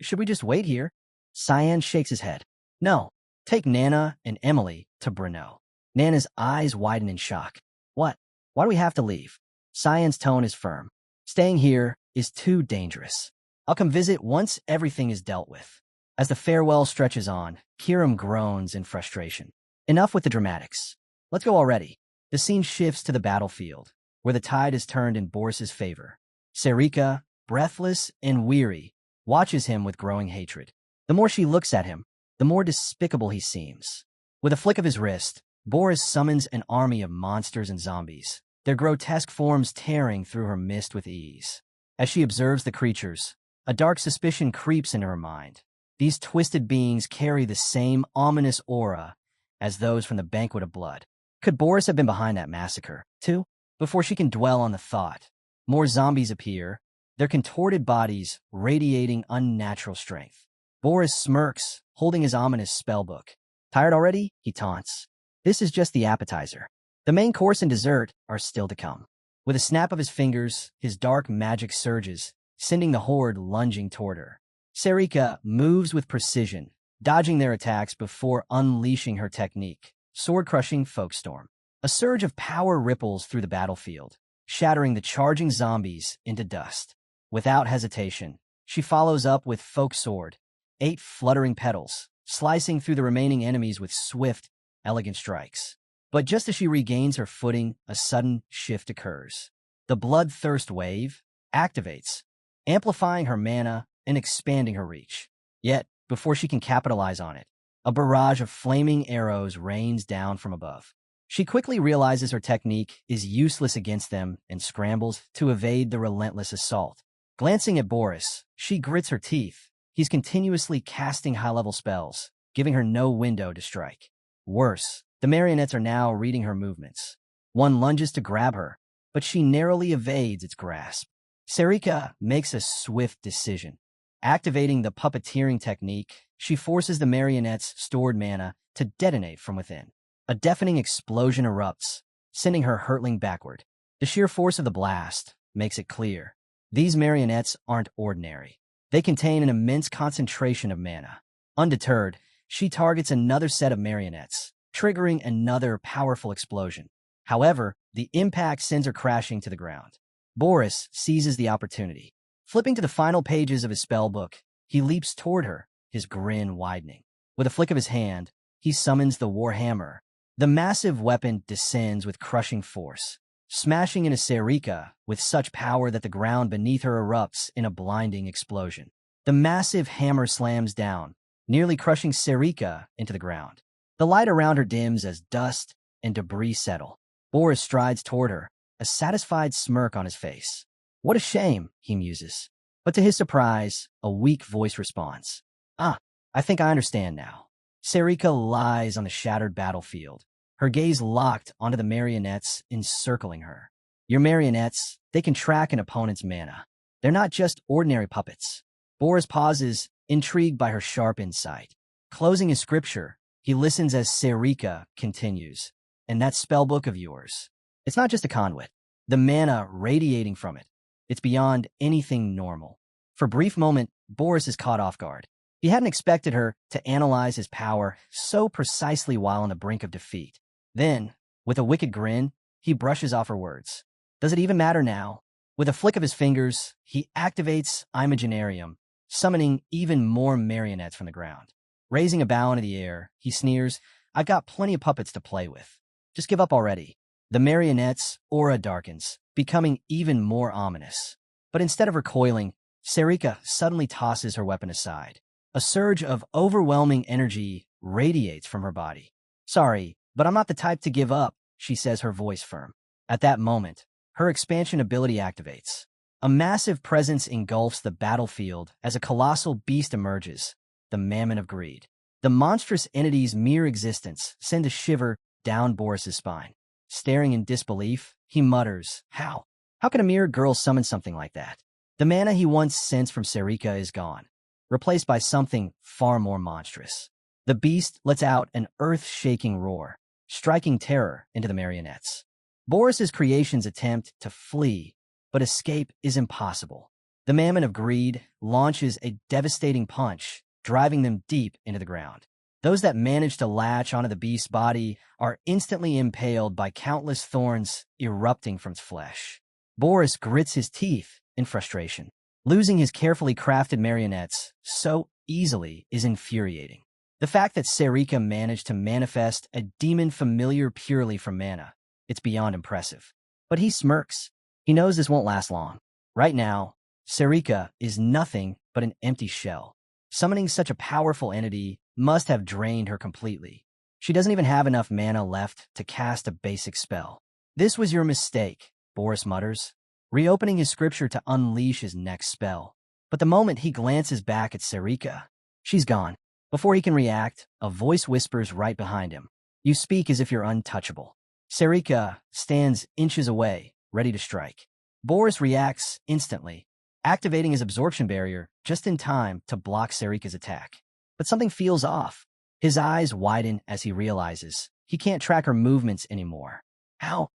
A: should we just wait here?" Cyan shakes his head. "No, take Nana and Emily to Brno." Nana's eyes widen in shock. "What? Why do we have to leave?" Cyan's tone is firm. "Staying here is too dangerous. I'll come visit once everything is dealt with." As the farewell stretches on, Kiram groans in frustration. "Enough with the dramatics. Let's go already." The scene shifts to the battlefield, where the tide is turned in Boris's favor. Sarika, breathless and weary, watches him with growing hatred. The more she looks at him, the more despicable he seems. With a flick of his wrist, Boris summons an army of monsters and zombies, their grotesque forms tearing through her mist with ease. As she observes the creatures, a dark suspicion creeps into her mind. These twisted beings carry the same ominous aura as those from the Banquet of Blood. Could Boris have been behind that massacre, too? Before she can dwell on the thought, more zombies appear, their contorted bodies radiating unnatural strength. Boris smirks, holding his ominous spellbook. "Tired already?" he taunts. "This is just the appetizer. The main course and dessert are still to come." With a snap of his fingers, his dark magic surges, sending the horde lunging toward her. Sarika moves with precision, dodging their attacks before unleashing her technique, sword-crushing folkstorm. A surge of power ripples through the battlefield. shattering the charging zombies into dust. Without hesitation, she follows up with Folk Sword, 8 fluttering petals, slicing through the remaining enemies with swift, elegant strikes. But just as she regains her footing, a sudden shift occurs. The Bloodthirst Wave activates, amplifying her mana and expanding her reach. Yet, before she can capitalize on it, a barrage of flaming arrows rains down from above. She quickly realizes her technique is useless against them and scrambles to evade the relentless assault. Glancing at Boris, she grits her teeth. He's continuously casting high-level spells, giving her no window to strike. Worse, the marionettes are now reading her movements. One lunges to grab her, but she narrowly evades its grasp. Sarika makes a swift decision. Activating the puppeteering technique, she forces the marionette's stored mana to detonate from within. A deafening explosion erupts, sending her hurtling backward. The sheer force of the blast makes it clear. These marionettes aren't ordinary. They contain an immense concentration of mana. Undeterred, she targets another set of marionettes, triggering another powerful explosion. However, the impact sends her crashing to the ground. Boris seizes the opportunity. Flipping to the final pages of his spellbook, he leaps toward her, his grin widening. With a flick of his hand, he summons the Warhammer. The massive weapon descends with crushing force, smashing into Sarika with such power that the ground beneath her erupts in a blinding explosion. The massive hammer slams down, nearly crushing Sarika into the ground. The light around her dims as dust and debris settle. Boris strides toward her, a satisfied smirk on his face. What a shame, he muses. But to his surprise, a weak voice responds. I think I understand now. Sarika lies on the shattered battlefield, her gaze locked onto the marionettes encircling her. Your marionettes, they can track an opponent's mana. They're not just ordinary puppets. Boris pauses, intrigued by her sharp insight. Closing his scripture, he listens as Sarika continues. And that spellbook of yours, it's not just a conduit. The mana radiating from it, it's beyond anything normal. For a brief moment, Boris is caught off guard. He hadn't expected her to analyze his power so precisely while on the brink of defeat. Then, with a wicked grin, he brushes off her words. Does it even matter now? With a flick of his fingers, he activates Imaginarium, summoning even more marionettes from the ground. Raising a bow into the air, he sneers, I've got plenty of puppets to play with. Just give up already. The marionette's aura darkens, becoming even more ominous. But instead of recoiling, Sarika suddenly tosses her weapon aside. A surge of overwhelming energy radiates from her body. Sorry, but I'm not the type to give up, she says, her voice firm. At that moment, her expansion ability activates. A massive presence engulfs the battlefield as a colossal beast emerges, the Mammoth of Greed. The monstrous entity's mere existence sends a shiver down Boris's spine. Staring in disbelief, he mutters, How? How can a mere girl summon something like that? The mana he once sensed from Sarika is gone, replaced by something far more monstrous. The beast lets out an earth-shaking roar, striking terror into the marionettes. Boris's creations attempt to flee, but escape is impossible. The Mammoth of Greed launches a devastating punch, driving them deep into the ground. Those that manage to latch onto the beast's body are instantly impaled by countless thorns erupting from its flesh. Boris grits his teeth in frustration. Losing his carefully crafted marionettes so easily is infuriating. The fact that Sarika managed to manifest a demon familiar purely from mana, it's beyond impressive. But he smirks. He knows this won't last long. Right now, Sarika is nothing but an empty shell. Summoning such a powerful entity must have drained her completely. She doesn't even have enough mana left to cast a basic spell. This was your mistake, Boris mutters, reopening his scripture to unleash his next spell. But the moment he glances back at Sarika, she's gone. Before he can react, a voice whispers right behind him. You speak as if you're untouchable. Sarika stands inches away, ready to strike. Boris reacts instantly, activating his absorption barrier just in time to block Sarika's attack. But something feels off. His eyes widen as he realizes he can't track her movements anymore. How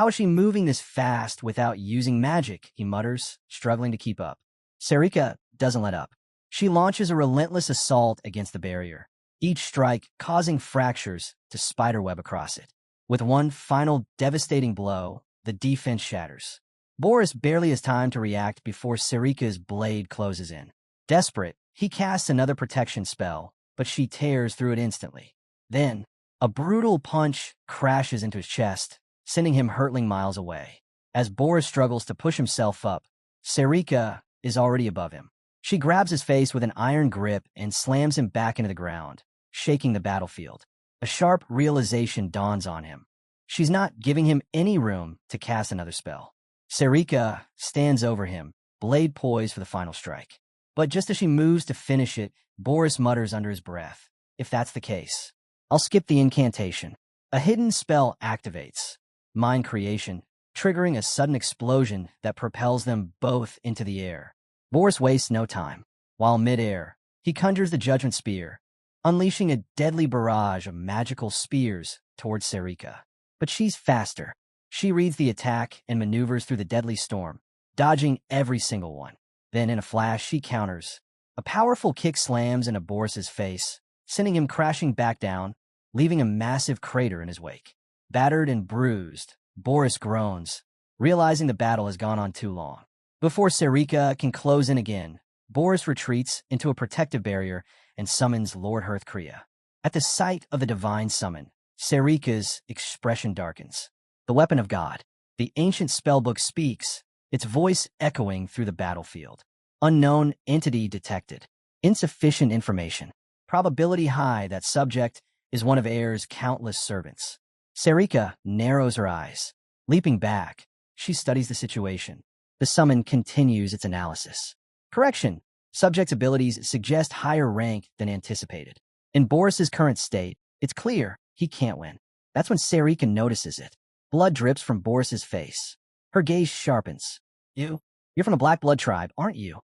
A: is she moving this fast without using magic? He mutters, struggling to keep up. Sarika doesn't let up. She launches a relentless assault against the barrier, each strike causing fractures to spiderweb across it. With one final devastating blow, the defense shatters. Boris barely has time to react before Sarika's blade closes in. Desperate, he casts another protection spell, but she tears through it instantly. Then, a brutal punch crashes into his chest, sending him hurtling miles away. As Boris struggles to push himself up, Sarika is already above him. She grabs his face with an iron grip and slams him back into the ground, shaking the battlefield. A sharp realization dawns on him. She's not giving him any room to cast another spell. Sarika stands over him, blade poised for the final strike. But just as she moves to finish it, Boris mutters under his breath, "If that's the case, I'll skip the incantation." A hidden spell activates, mind creation, triggering a sudden explosion that propels them both into the air. Boris wastes no time. While midair, he conjures the Judgment Spear, unleashing a deadly barrage of magical spears towards Sarika. But she's faster. She reads the attack and maneuvers through the deadly storm, dodging every single one. Then in a flash, she counters. A powerful kick slams into Boris's face, sending him crashing back down, leaving a massive crater in his wake. Battered and bruised, Boris groans, realizing the battle has gone on too long. Before Sarika can close in again, Boris retreats into a protective barrier and summons Lord Hearthcrea. At the sight of the divine summon, Sarika's expression darkens. The weapon of God. The ancient spellbook speaks, its voice echoing through the battlefield. Unknown entity detected. Insufficient information. Probability high that subject is one of Air's countless servants. Sarika narrows her eyes. Leaping back, she studies the situation. The summon continues its analysis. Correction. Subject's abilities suggest higher rank than anticipated. In Boris's current state, it's clear he can't win. That's when Sarika notices it. Blood drips from Boris's face. Her gaze sharpens. You're from the Black Blood tribe, aren't you?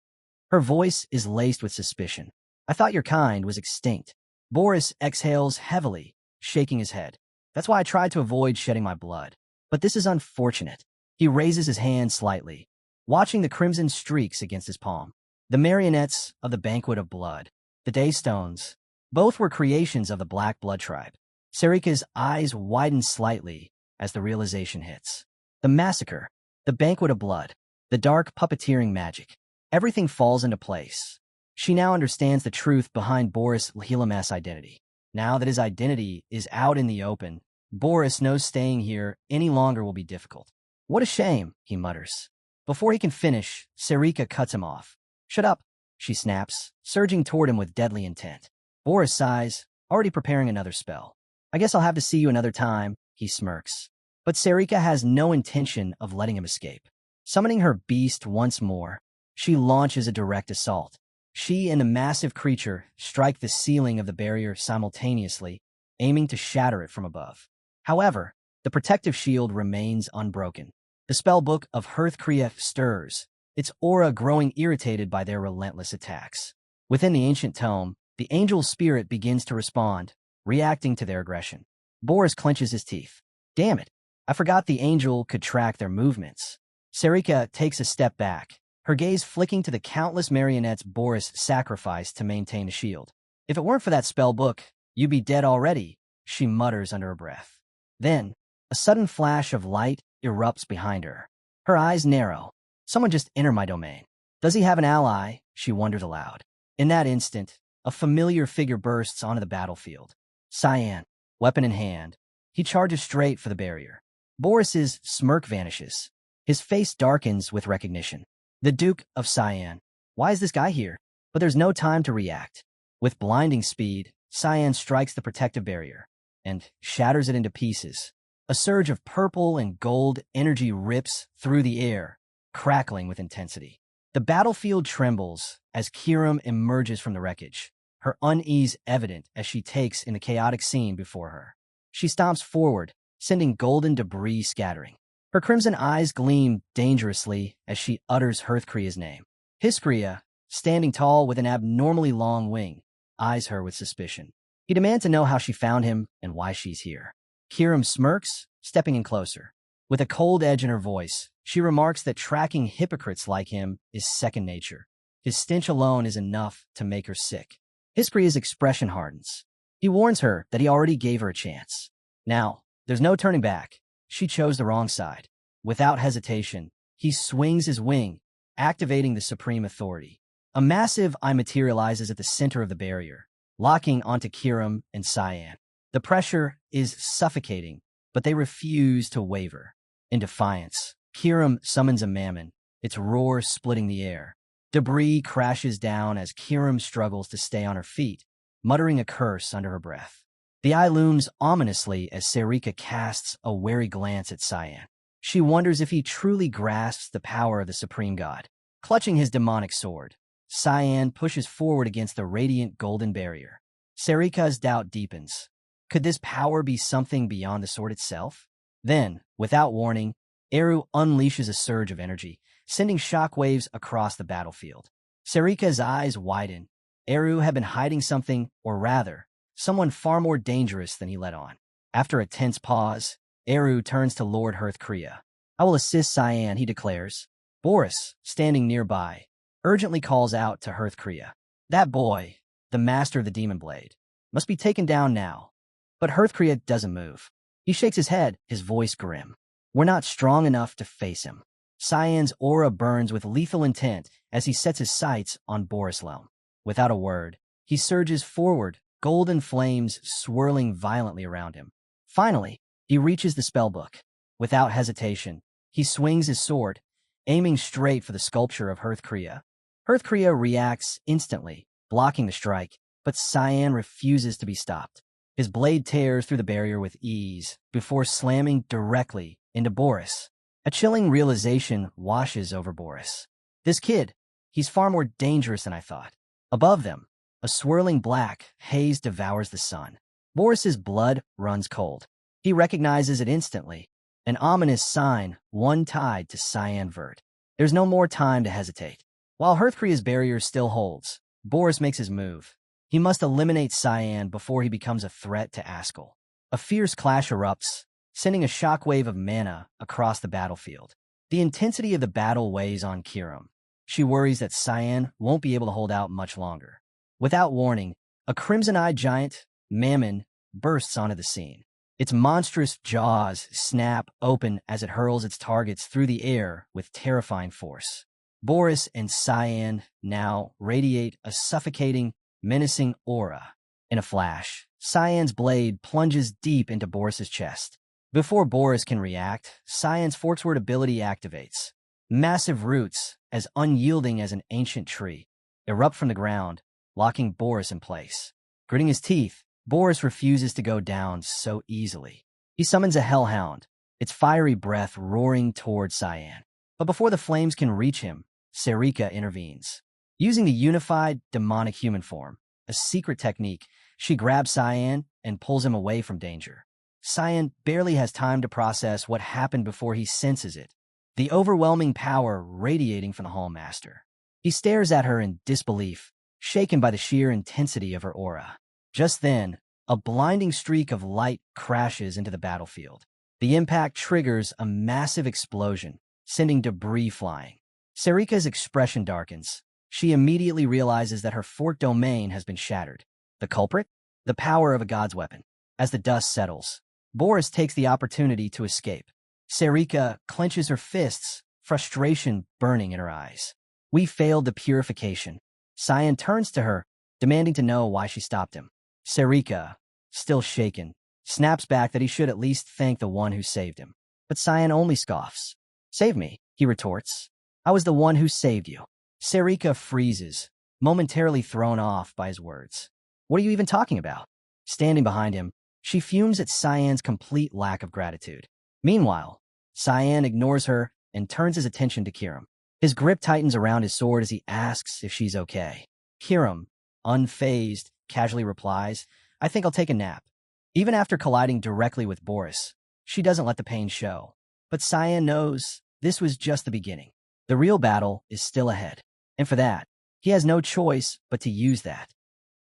A: Her voice is laced with suspicion. I thought your kind was extinct. Boris exhales heavily, shaking his head. That's why I tried to avoid shedding my blood. But this is unfortunate. He raises his hand slightly, watching the crimson streaks against his palm. The marionettes of the Banquet of Blood, the Daystones, both were creations of the Black Blood tribe. Sarika's eyes widen slightly as the realization hits. The massacre, the Banquet of Blood, the dark puppeteering magic. Everything falls into place. She now understands the truth behind Boris Lhilam's identity. Now that his identity is out in the open, Boris knows staying here any longer will be difficult. What a shame, he mutters. Before he can finish, Sarika cuts him off. Shut up, she snaps, surging toward him with deadly intent. Boris sighs, already preparing another spell. I guess I'll have to see you another time, he smirks. But Sarika has no intention of letting him escape. Summoning her beast once more, she launches a direct assault. She and the massive creature strike the ceiling of the barrier simultaneously, aiming to shatter it from above. However, the protective shield remains unbroken. The spellbook of Hearthcrea stirs, its aura growing irritated by their relentless attacks. Within the ancient tome, the angel's spirit begins to respond, reacting to their aggression. Boris clenches his teeth. Damn it, I forgot the angel could track their movements. Sarika takes a step back, her gaze flicking to the countless marionettes Boris sacrificed to maintain the shield. If it weren't for that spellbook, you'd be dead already, she mutters under her breath. Then, a sudden flash of light erupts behind her. Her eyes narrow. Someone just entered my domain. Does he have an ally? She wonders aloud. In that instant, a familiar figure bursts onto the battlefield. Cyan, weapon in hand. He charges straight for the barrier. Boris's smirk vanishes. His face darkens with recognition. The Duke of Cyan. Why is this guy here? But there's no time to react. With blinding speed, Cyan strikes the protective barrier and shatters it into pieces. A surge of purple and gold energy rips through the air, crackling with intensity. The battlefield trembles as Kiram emerges from the wreckage, her unease evident as she takes in the chaotic scene before her. She stomps forward, sending golden debris scattering. Her crimson eyes gleam dangerously as she utters Hearthcrea's name. Hearthcrea, standing tall with an abnormally long wing, eyes her with suspicion. He demands to know how she found him and why she's here. Kiram smirks, stepping in closer. With a cold edge in her voice, she remarks that tracking hypocrites like him is second nature. His stench alone is enough to make her sick. Hearthcrea's expression hardens. He warns her that he already gave her a chance. Now, there's no turning back. She chose the wrong side. Without hesitation, he swings his wing, activating the supreme authority. A massive eye materializes at the center of the barrier, locking onto Kirim and Cyan. The pressure is suffocating, but they refuse to waver. In defiance, Kirim summons a mammon, its roar splitting the air. Debris crashes down as Kirim struggles to stay on her feet, muttering a curse under her breath. The eye looms ominously as Sarika casts a wary glance at Cyan. She wonders if he truly grasps the power of the supreme god. Clutching his demonic sword, Cyan pushes forward against the radiant golden barrier. Sarika's doubt deepens. Could this power be something beyond the sword itself? Then, without warning, Eru unleashes a surge of energy, sending shockwaves across the battlefield. Sarika's eyes widen. Eru had been hiding something, or rather, someone far more dangerous than he let on. After a tense pause, Eru turns to Lord Hearthcrea. I will assist Cyan, he declares. Boris, standing nearby, urgently calls out to Hearthcrea. That boy, the master of the demon blade, must be taken down now. But Hearthcrea doesn't move. He shakes his head, his voice grim. We're not strong enough to face him. Cyan's aura burns with lethal intent as he sets his sights on Borislaum. Without a word, he surges forward, golden flames swirling violently around him. Finally, he reaches the spellbook. Without hesitation, he swings his sword, aiming straight for the sculpture of Hearthcrea. Hearthcrea reacts instantly, blocking the strike, but Cyan refuses to be stopped. His blade tears through the barrier with ease, before slamming directly into Boris. A chilling realization washes over Boris. This kid, he's far more dangerous than I thought. Above them, a swirling black haze devours the sun. Boris's blood runs cold. He recognizes it instantly, an ominous sign, one tied to Cyan Vert. There's no more time to hesitate. While Hearthcrea's barrier still holds, Boris makes his move. He must eliminate Cyan before he becomes a threat to Ascal. A fierce clash erupts, sending a shockwave of mana across the battlefield. The intensity of the battle weighs on Kirim. She worries that Cyan won't be able to hold out much longer. Without warning, a crimson-eyed giant, Mammon, bursts onto the scene. Its monstrous jaws snap open as it hurls its targets through the air with terrifying force. Boris and Cyan now radiate a suffocating, menacing aura. In a flash, Cyan's blade plunges deep into Boris's chest. Before Boris can react, Cyan's forksword ability activates. Massive roots, as unyielding as an ancient tree, erupt from the ground, locking Boris in place. Gritting his teeth, Boris refuses to go down so easily. He summons a hellhound, its fiery breath roaring toward Cyan. But before the flames can reach him, Sarika intervenes. Using the unified demonic human form, a secret technique, she grabs Cyan and pulls him away from danger. Cyan barely has time to process what happened before he senses it, the overwhelming power radiating from the Hallmaster. He stares at her in disbelief, shaken by the sheer intensity of her aura. Just then, a blinding streak of light crashes into the battlefield. The impact triggers a massive explosion, sending debris flying. Sarika's expression darkens. She immediately realizes that her fort domain has been shattered. The culprit? The power of a god's weapon. As the dust settles, Boris takes the opportunity to escape. Sarika clenches her fists, frustration burning in her eyes. We failed the purification. Cyan turns to her, demanding to know why she stopped him. Sarika, still shaken, snaps back that he should at least thank the one who saved him. But Cyan only scoffs. Save me, he retorts. I was the one who saved you. Sarika freezes, momentarily thrown off by his words. What are you even talking about? Standing behind him, she fumes at Cyan's complete lack of gratitude. Meanwhile, Cyan ignores her and turns his attention to Kirim. His grip tightens around his sword as he asks if she's okay. Kirim, unfazed, casually replies, I think I'll take a nap. Even after colliding directly with Boris, she doesn't let the pain show. But Cyan knows this was just the beginning. The real battle is still ahead. And for that, he has no choice but to use that.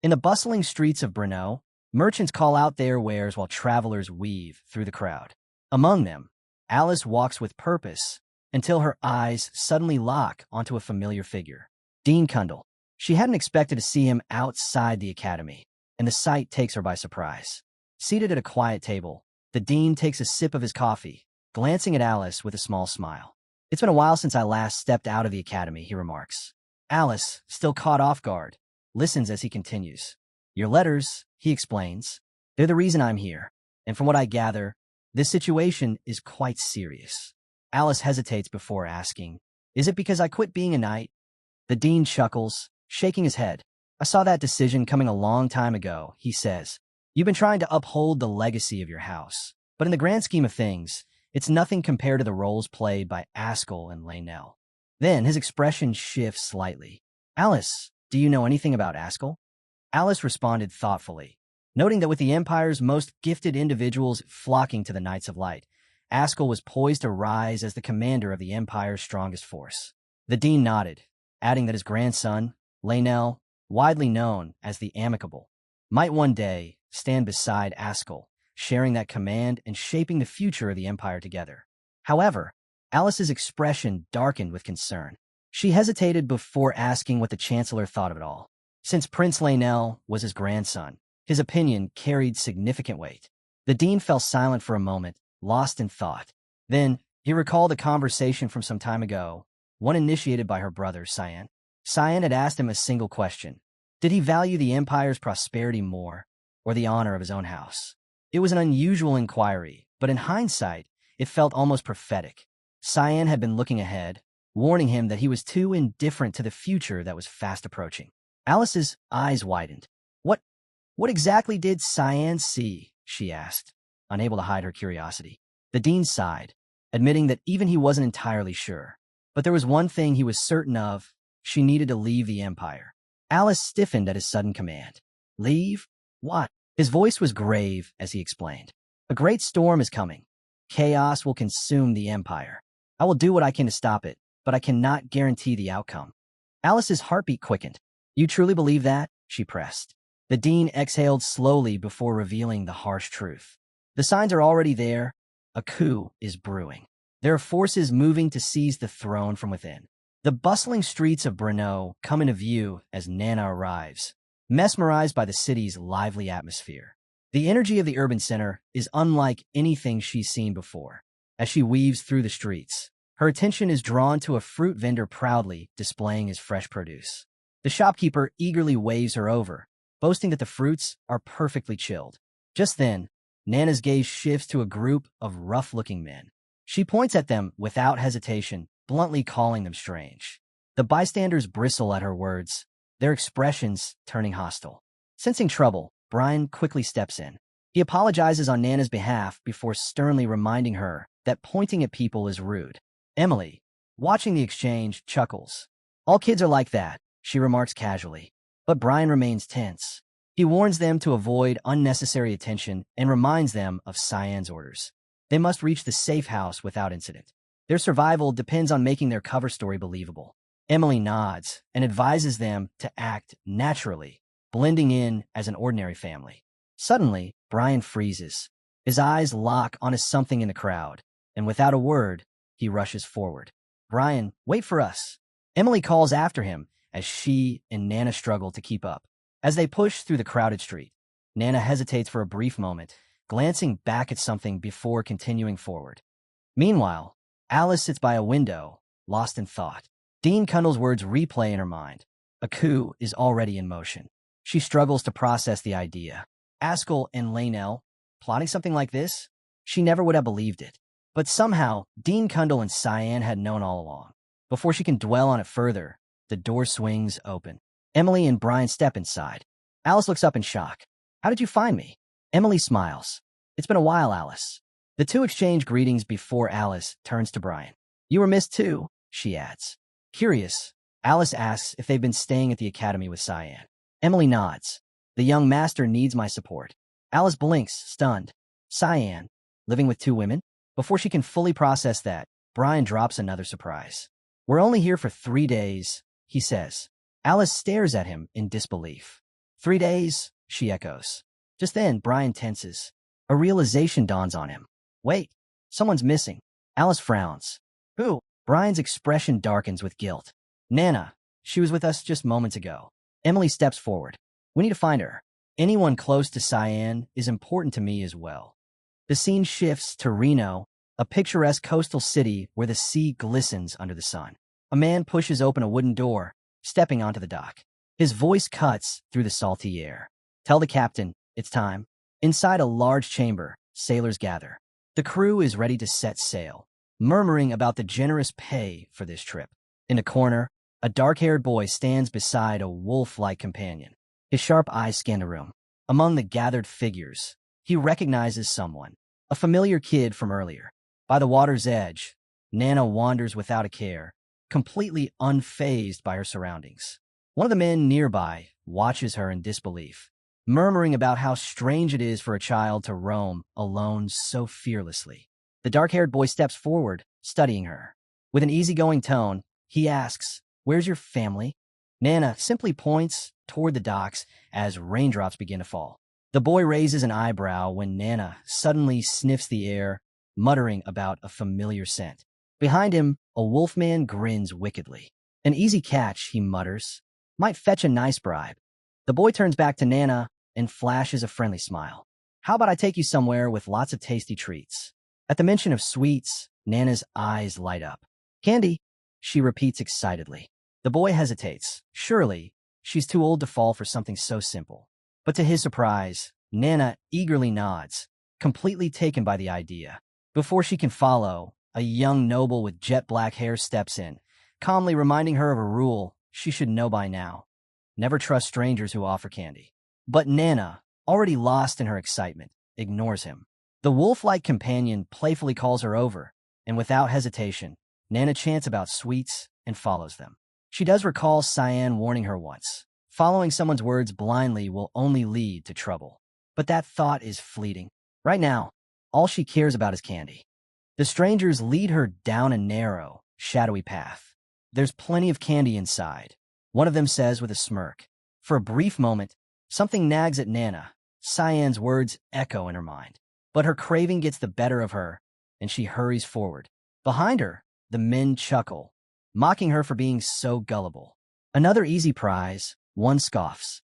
A: In the bustling streets of Brno, merchants call out their wares while travelers weave through the crowd. Among them, Alice walks with purpose until her eyes suddenly lock onto a familiar figure. Dean Kundal. She hadn't expected to see him outside the academy, and the sight takes her by surprise. Seated at a quiet table, the dean takes a sip of his coffee, glancing at Alice with a small smile. It's been a while since I last stepped out of the academy, he remarks. Alice, still caught off guard, listens as he continues. Your letters, he explains. They're the reason I'm here. And from what I gather, this situation is quite serious. Alice hesitates before asking, is it because I quit being a knight? The dean chuckles, shaking his head. I saw that decision coming a long time ago, he says. You've been trying to uphold the legacy of your house. But in the grand scheme of things, it's nothing compared to the roles played by Ascal and Laynell. Then his expression shifts slightly. Alice, do you know anything about Ascal? Alice responded thoughtfully, noting that with the Empire's most gifted individuals flocking to the Knights of Light, Ascal was poised to rise as the commander of the Empire's strongest force. The dean nodded, adding that his grandson, Laynell, widely known as the Amicable, might one day stand beside Ascal, sharing that command and shaping the future of the Empire together. However, Alice's expression darkened with concern. She hesitated before asking what the Chancellor thought of it all. Since Prince Laynell was his grandson, his opinion carried significant weight. The dean fell silent for a moment, lost in thought. Then, he recalled a conversation from some time ago, one initiated by her brother, Cyan. Cyan had asked him a single question. Did he value the Empire's prosperity more, or the honor of his own house? It was an unusual inquiry, but in hindsight, it felt almost prophetic. Cyan had been looking ahead, warning him that he was too indifferent to the future that was fast approaching. Alice's eyes widened. What exactly did Cyan see? She asked, unable to hide her curiosity. The dean sighed, admitting that even he wasn't entirely sure. But there was one thing he was certain of: she needed to leave the Empire. Alice stiffened at his sudden command. Leave? What? His voice was grave as he explained. A great storm is coming. Chaos will consume the Empire. I will do what I can to stop it, but I cannot guarantee the outcome. Alice's heartbeat quickened. You truly believe that? She pressed. The dean exhaled slowly before revealing the harsh truth. The signs are already there. A coup is brewing. There are forces moving to seize the throne from within. The bustling streets of Brno come into view as Nana arrives, mesmerized by the city's lively atmosphere. The energy of the urban center is unlike anything she's seen before. As she weaves through the streets, her attention is drawn to a fruit vendor proudly displaying his fresh produce. The shopkeeper eagerly waves her over, boasting that the fruits are perfectly chilled. Just then, Nana's gaze shifts to a group of rough-looking men. She points at them without hesitation, bluntly calling them strange. The bystanders bristle at her words, their expressions turning hostile. Sensing trouble, Brian quickly steps in. He apologizes on Nana's behalf before sternly reminding her that pointing at people is rude. Emily, watching the exchange, chuckles. All kids are like that, she remarks casually. But Brian remains tense. He warns them to avoid unnecessary attention and reminds them of Cyan's orders. They must reach the safe house without incident. Their survival depends on making their cover story believable. Emily nods and advises them to act naturally, blending in as an ordinary family. Suddenly, Brian freezes. His eyes lock onto something in the crowd, and without a word, he rushes forward. Brian, wait for us. Emily calls after him as she and Nana struggle to keep up. As they push through the crowded street, Nana hesitates for a brief moment, glancing back at something before continuing forward. Meanwhile, Alice sits by a window, lost in thought. Dean Cundall's words replay in her mind. A coup is already in motion. She struggles to process the idea. Ascal and Laynell, plotting something like this? She never would have believed it. But somehow, Dean Cundall and Cyan had known all along. Before she can dwell on it further, the door swings open. Emily and Brian step inside. Alice looks up in shock. How did you find me? Emily smiles. It's been a while, Alice. The two exchange greetings before Alice turns to Brian. You were missed too, she adds. Curious, Alice asks if they've been staying at the academy with Cyan. Emily nods. The young master needs my support. Alice blinks, stunned. Cyan, living with two women? Before she can fully process that, Brian drops another surprise. We're only here for 3 days, he says. Alice stares at him in disbelief. 3 days, she echoes. Just then, Brian tenses. A realization dawns on him. Wait, someone's missing. Alice frowns. Who? Brian's expression darkens with guilt. Nana. She was with us just moments ago. Emily steps forward. We need to find her. Anyone close to Cyan is important to me as well. The scene shifts to Reno, a picturesque coastal city where the sea glistens under the sun. A man pushes open a wooden door, stepping onto the dock. His voice cuts through the salty air. "Tell the captain, it's time." Inside a large chamber, sailors gather. The crew is ready to set sail, murmuring about the generous pay for this trip. In a corner, a dark-haired boy stands beside a wolf-like companion. His sharp eyes scan the room. Among the gathered figures, he recognizes someone, a familiar kid from earlier. By the water's edge, Nana wanders without a care, completely unfazed by her surroundings. One of the men nearby watches her in disbelief, murmuring about how strange it is for a child to roam alone so fearlessly. The dark-haired boy steps forward, studying her. With an easygoing tone, he asks, "Where's your family?" Nana simply points toward the docks as raindrops begin to fall. The boy raises an eyebrow when Nana suddenly sniffs the air, muttering about a familiar scent. Behind him, a wolfman grins wickedly. "An easy catch," he mutters. "Might fetch a nice bribe." The boy turns back to Nana and flashes a friendly smile. "How about I take you somewhere with lots of tasty treats?" At the mention of sweets, Nana's eyes light up. "Candy," she repeats excitedly. The boy hesitates. Surely, she's too old to fall for something so simple. But to his surprise, Nana eagerly nods, completely taken by the idea. Before she can follow, a young noble with jet black hair steps in, calmly reminding her of a rule she should know by now. Never trust strangers who offer candy. But Nana, already lost in her excitement, ignores him. The wolf-like companion playfully calls her over, and without hesitation, Nana chants about sweets and follows them. She does recall Cyan warning her once. Following someone's words blindly will only lead to trouble. But that thought is fleeting. Right now, all she cares about is candy. The strangers lead her down a narrow, shadowy path. "There's plenty of candy inside," one of them says with a smirk. For a brief moment, something nags at Nana. Cyan's words echo in her mind. But her craving gets the better of her, and she hurries forward. Behind her, the men chuckle, mocking her for being so gullible. "Another easy prize," one scoffs.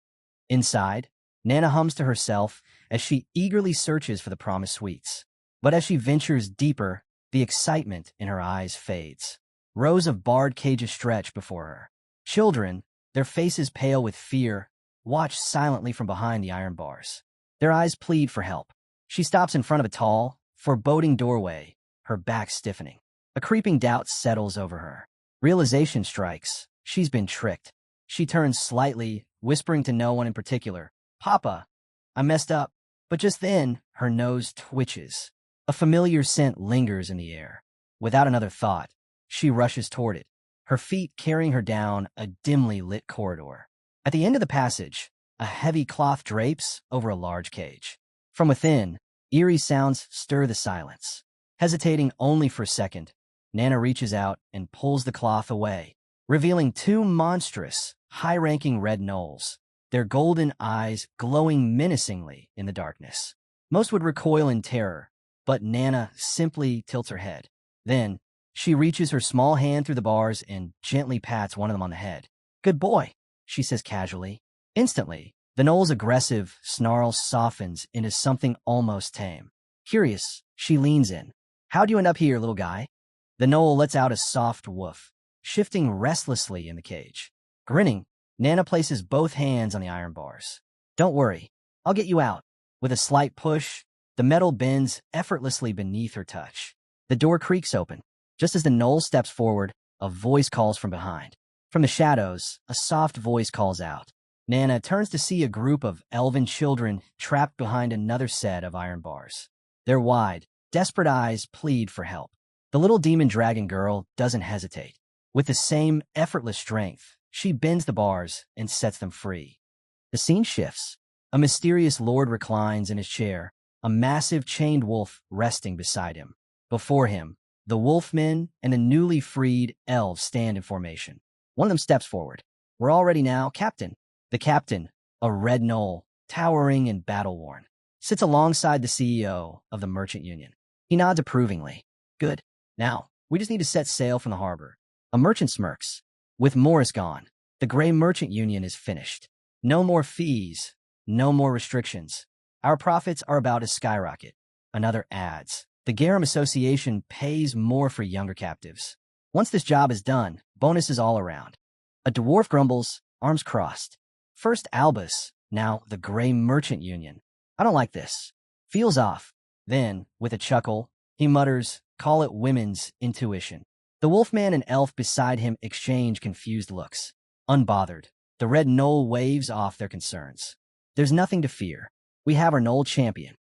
A: Inside, Nana hums to herself as she eagerly searches for the promised sweets. But as she ventures deeper, the excitement in her eyes fades. Rows of barred cages stretch before her. Children, their faces pale with fear, watch silently from behind the iron bars. Their eyes plead for help. She stops in front of a tall, foreboding doorway, her back stiffening. A creeping doubt settles over her. Realization strikes. She's been tricked. She turns slightly, whispering to no one in particular, "Papa, I messed up." But just then, her nose twitches. A familiar scent lingers in the air. Without another thought, she rushes toward it, her feet carrying her down a dimly lit corridor. At the end of the passage, a heavy cloth drapes over a large cage. From within, eerie sounds stir the silence. Hesitating only for a second, Nana reaches out and pulls the cloth away, revealing two monstrous, high-ranking red gnolls, their golden eyes glowing menacingly in the darkness. Most would recoil in terror, but Nana simply tilts her head. Then, she reaches her small hand through the bars and gently pats one of them on the head. "Good boy," she says casually. Instantly, the gnoll's aggressive snarl softens into something almost tame. Curious, she leans in. "How'd you end up here, little guy?" The gnoll lets out a soft woof, shifting restlessly in the cage. Grinning, Nana places both hands on the iron bars. "Don't worry, I'll get you out." With a slight push, the metal bends effortlessly beneath her touch. The door creaks open. Just as the gnoll steps forward, a voice calls from behind. From the shadows, a soft voice calls out. Nana turns to see a group of elven children trapped behind another set of iron bars. Their wide, desperate eyes plead for help. The little demon dragon girl doesn't hesitate. With the same effortless strength, she bends the bars and sets them free. The scene shifts. A mysterious lord reclines in his chair, a massive chained wolf resting beside him. Before him, the wolfmen and the newly freed elves stand in formation. One of them steps forward. "We're all ready now, Captain." The captain, a red gnoll, towering and battle-worn, sits alongside the CEO of the Merchant Union. He nods approvingly. "Good. Now, we just need to set sail from the harbor." A merchant smirks. "With Morris gone, the Gray Merchant Union is finished. No more fees, no more restrictions. Our profits are about to skyrocket." Another adds. The Garum Association pays more for younger captives. Once this job is done, bonuses all around. A dwarf grumbles, arms crossed. First Albus, now the Gray Merchant Union. I don't like this. Feels off. Then, with a chuckle, he mutters, call it women's intuition. The wolfman and elf beside him exchange confused looks. Unbothered, the red gnoll waves off their concerns. There's nothing to fear. We have our gnoll champion.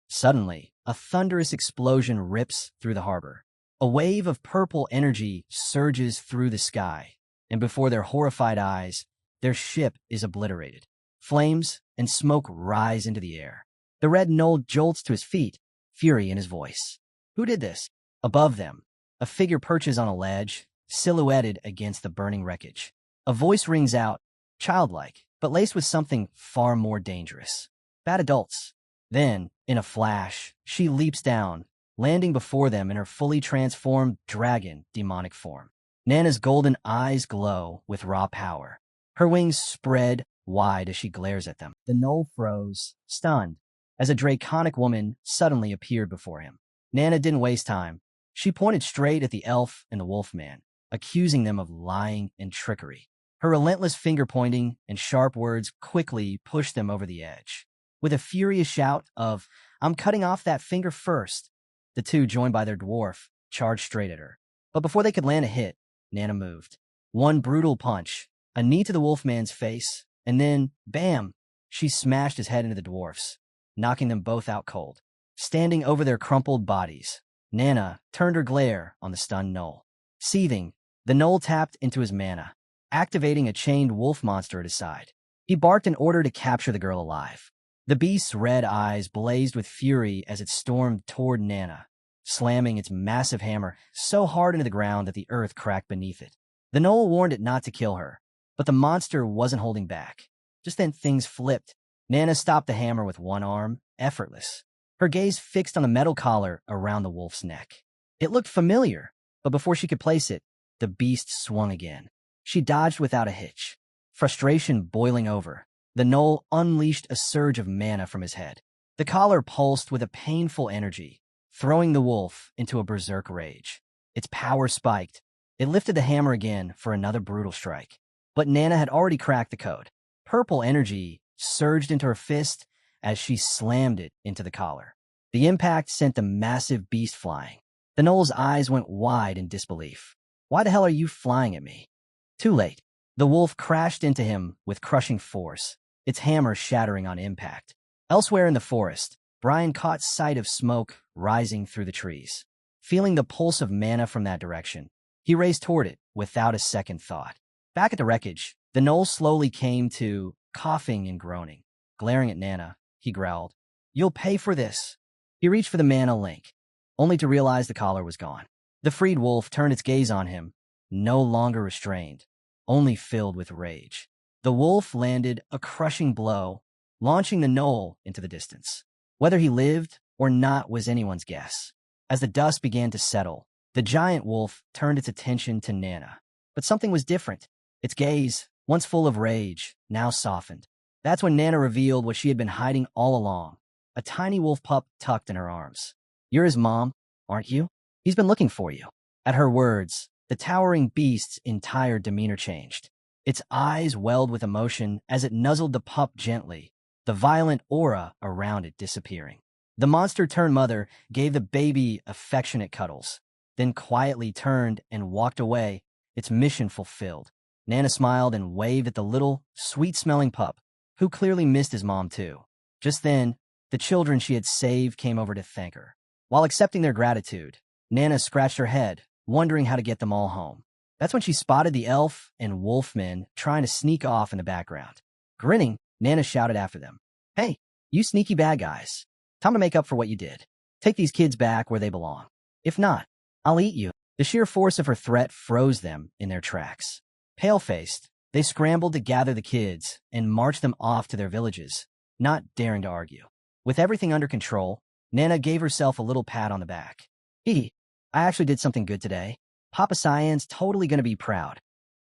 A: Suddenly, a thunderous explosion rips through the harbor. A wave of purple energy surges through the sky, and before their horrified eyes, their ship is obliterated. Flames and smoke rise into the air. The red gnoll jolts to his feet, fury in his voice. Who did this? Above them, a figure perches on a ledge, silhouetted against the burning wreckage. A voice rings out, childlike, but laced with something far more dangerous. Bad adults. Then, in a flash, she leaps down, landing before them in her fully transformed dragon demonic form. Nana's golden eyes glow with raw power. Her wings spread wide as she glares at them. The gnoll froze, stunned, as a draconic woman suddenly appeared before him. Nana didn't waste time. She pointed straight at the elf and the wolfman, accusing them of lying and trickery. Her relentless finger-pointing and sharp words quickly pushed them over the edge. With a furious shout of, I'm cutting off that finger first, the two, joined by their dwarf, charged straight at her. But before they could land a hit, Nana moved. One brutal punch, a knee to the wolfman's face, and then, bam, she smashed his head into the dwarfs, knocking them both out cold. Standing over their crumpled bodies, Nana turned her glare on the stunned gnoll. Seething, the gnoll tapped into his mana, activating a chained wolf monster at his side. He barked in order to capture the girl alive. The beast's red eyes blazed with fury as it stormed toward Nana, slamming its massive hammer so hard into the ground that the earth cracked beneath it. The gnoll warned it not to kill her, but the monster wasn't holding back. Just then things flipped. Nana stopped the hammer with one arm, effortless, her gaze fixed on the metal collar around the wolf's neck. It looked familiar, but before she could place it, the beast swung again. She dodged without a hitch. Frustration boiling over, the gnoll unleashed a surge of mana from his head. The collar pulsed with a painful energy, throwing the wolf into a berserk rage. Its power spiked. It lifted the hammer again for another brutal strike. But Nana had already cracked the code. Purple energy surged into her fist as she slammed it into the collar. The impact sent the massive beast flying. The gnoll's eyes went wide in disbelief. Why the hell are you flying at me? Too late. The wolf crashed into him with crushing force, its hammer shattering on impact. Elsewhere in the forest, Brian caught sight of smoke rising through the trees. Feeling the pulse of mana from that direction, he raced toward it without a second thought. Back at the wreckage, the gnoll slowly came to, coughing and groaning. Glaring at Nana, he growled, "You'll pay for this." He reached for the mana link, only to realize the collar was gone. The freed wolf turned its gaze on him, no longer restrained, only filled with rage. The wolf landed a crushing blow, launching the gnoll into the distance. Whether he lived or not was anyone's guess. As the dust began to settle, the giant wolf turned its attention to Nana. But something was different. Its gaze, once full of rage, now softened. That's when Nana revealed what she had been hiding all along, a tiny wolf pup tucked in her arms. "You're his mom, aren't you? He's been looking for you." At her words, the towering beast's entire demeanor changed. Its eyes welled with emotion as it nuzzled the pup gently, the violent aura around it disappearing. The monster-turned-mother gave the baby affectionate cuddles, then quietly turned and walked away, its mission fulfilled. Nana smiled and waved at the little, sweet-smelling pup, who clearly missed his mom too. Just then, the children she had saved came over to thank her. While accepting their gratitude, Nana scratched her head, wondering how to get them all home. That's when she spotted the elf and wolfmen trying to sneak off in the background. Grinning, Nana shouted after them, "Hey, you sneaky bad guys. Time to make up for what you did. Take these kids back where they belong. If not, I'll eat you." The sheer force of her threat froze them in their tracks. Pale-faced, they scrambled to gather the kids and march them off to their villages, not daring to argue. With everything under control, Nana gave herself a little pat on the back. I actually did something good today. Papa Cyan's totally going to be proud."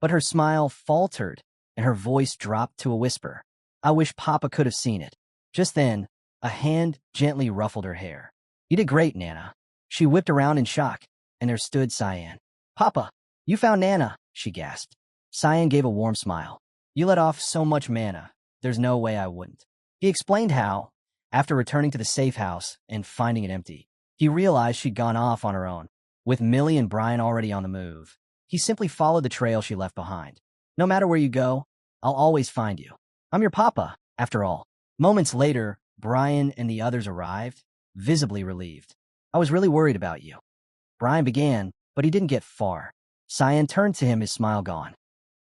A: But her smile faltered and her voice dropped to a whisper. "I wish Papa could have seen it." Just then, a hand gently ruffled her hair. "You did great, Nana. She whipped around in shock, and there stood Cyan. "Papa, you found Nana," she gasped. Cyan gave a warm smile. "You let off so much mana. There's no way I wouldn't." He explained how, after returning to the safe house and finding it empty, he realized she'd gone off on her own. With Millie and Brian already on the move, he simply followed the trail she left behind. "No matter where you go, I'll always find you. I'm your papa, after all." Moments later, Brian and the others arrived, visibly relieved. "I was really worried about you," Brian began, but he didn't get far. Cyan turned to him, his smile gone.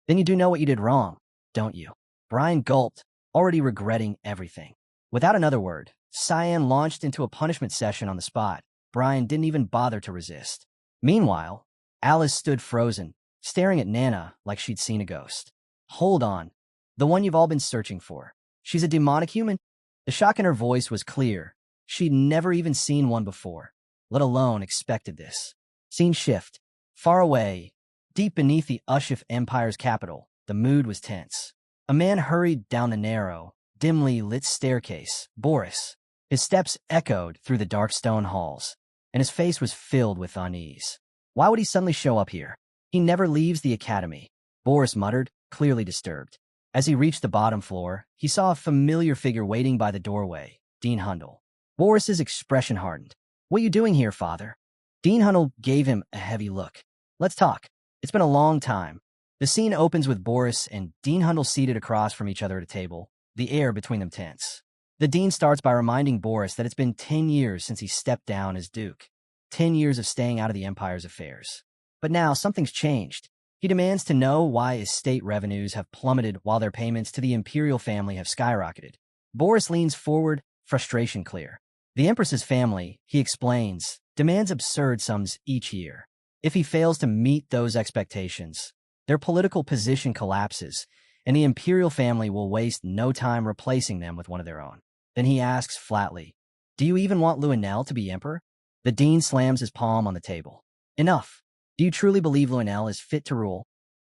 A: "Then you do know what you did wrong, don't you?" Brian gulped, already regretting everything. Without another word, Cyan launched into a punishment session on the spot. Brian didn't even bother to resist. Meanwhile, Alice stood frozen, staring at Nana like she'd seen a ghost. "Hold on. The one you've all been searching for. She's a demonic human?" The shock in her voice was clear. She'd never even seen one before, let alone expected this. Scene shift. Far away, deep beneath the Ushif Empire's capital, the mood was tense. A man hurried down the narrow, dimly lit staircase, Boris. His steps echoed through the dark stone halls, and his face was filled with unease. Why would he suddenly show up here? He never leaves the academy, Boris muttered, clearly disturbed. As he reached the bottom floor, he saw a familiar figure waiting by the doorway, Dean Hundle. Boris's expression hardened. "What are you doing here, father?" Dean Hundle gave him a heavy look. "Let's talk. It's been a long time." The scene opens with Boris and Dean Hundle seated across from each other at a table, the air between them tense. The dean starts by reminding Boris that it's been 10 years since he stepped down as Duke. 10 years of staying out of the Empire's affairs. But now something's changed. He demands to know why his state revenues have plummeted while their payments to the Imperial family have skyrocketed. Boris leans forward, frustration clear. The Empress's family, he explains, demands absurd sums each year. If he fails to meet those expectations, their political position collapses, and the Imperial family will waste no time replacing them with one of their own. Then he asks flatly, "Do you even want Luenell to be emperor?" The dean slams his palm on the table. "Enough. Do you truly believe Luenell is fit to rule?"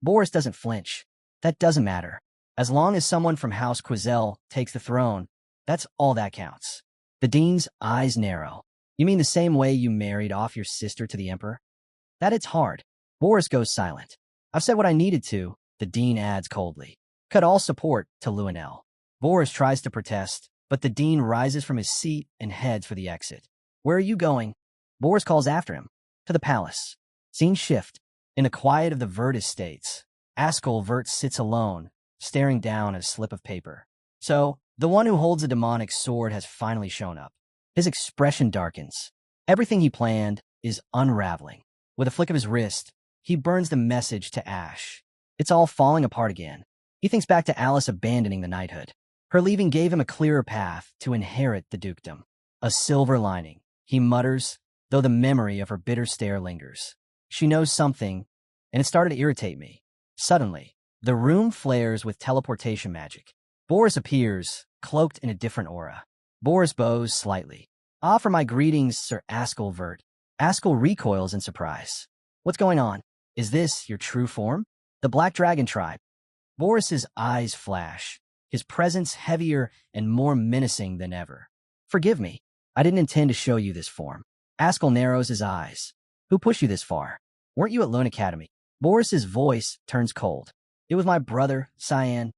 A: Boris doesn't flinch. "That doesn't matter. As long as someone from House Quizelle takes the throne, that's all that counts." The dean's eyes narrow. "You mean the same way you married off your sister to the emperor?" "That it's hard." Boris goes silent. "I've said what I needed to," the dean adds coldly. "Cut all support to Luenell." Boris tries to protest, but the dean rises from his seat and heads for the exit. "Where are you going?" Boris calls after him. "To the palace." Scene shift. In the quiet of the Vert estates, Ascal Vert sits alone, staring down at a slip of paper. So, the one who holds a demonic sword has finally shown up. His expression darkens. Everything he planned is unraveling. With a flick of his wrist, he burns the message to ash. It's all falling apart again. He thinks back to Alice abandoning the knighthood. Her leaving gave him a clearer path to inherit the dukedom. A silver lining, he mutters, though the memory of her bitter stare lingers. She knows something, and it started to irritate me. Suddenly, the room flares with teleportation magic. Boris appears, cloaked in a different aura. Boris bows slightly. "Offer my greetings, Sir Ascal Vert." Ascal recoils in surprise. "What's going on? Is this your true form?" "The Black Dragon tribe." Boris's eyes flash, his presence heavier and more menacing than ever. "Forgive me. I didn't intend to show you this form." Ascal narrows his eyes. "Who pushed you this far? Weren't you at Lone Academy?" Boris's voice turns cold. "It was my brother, Cyan."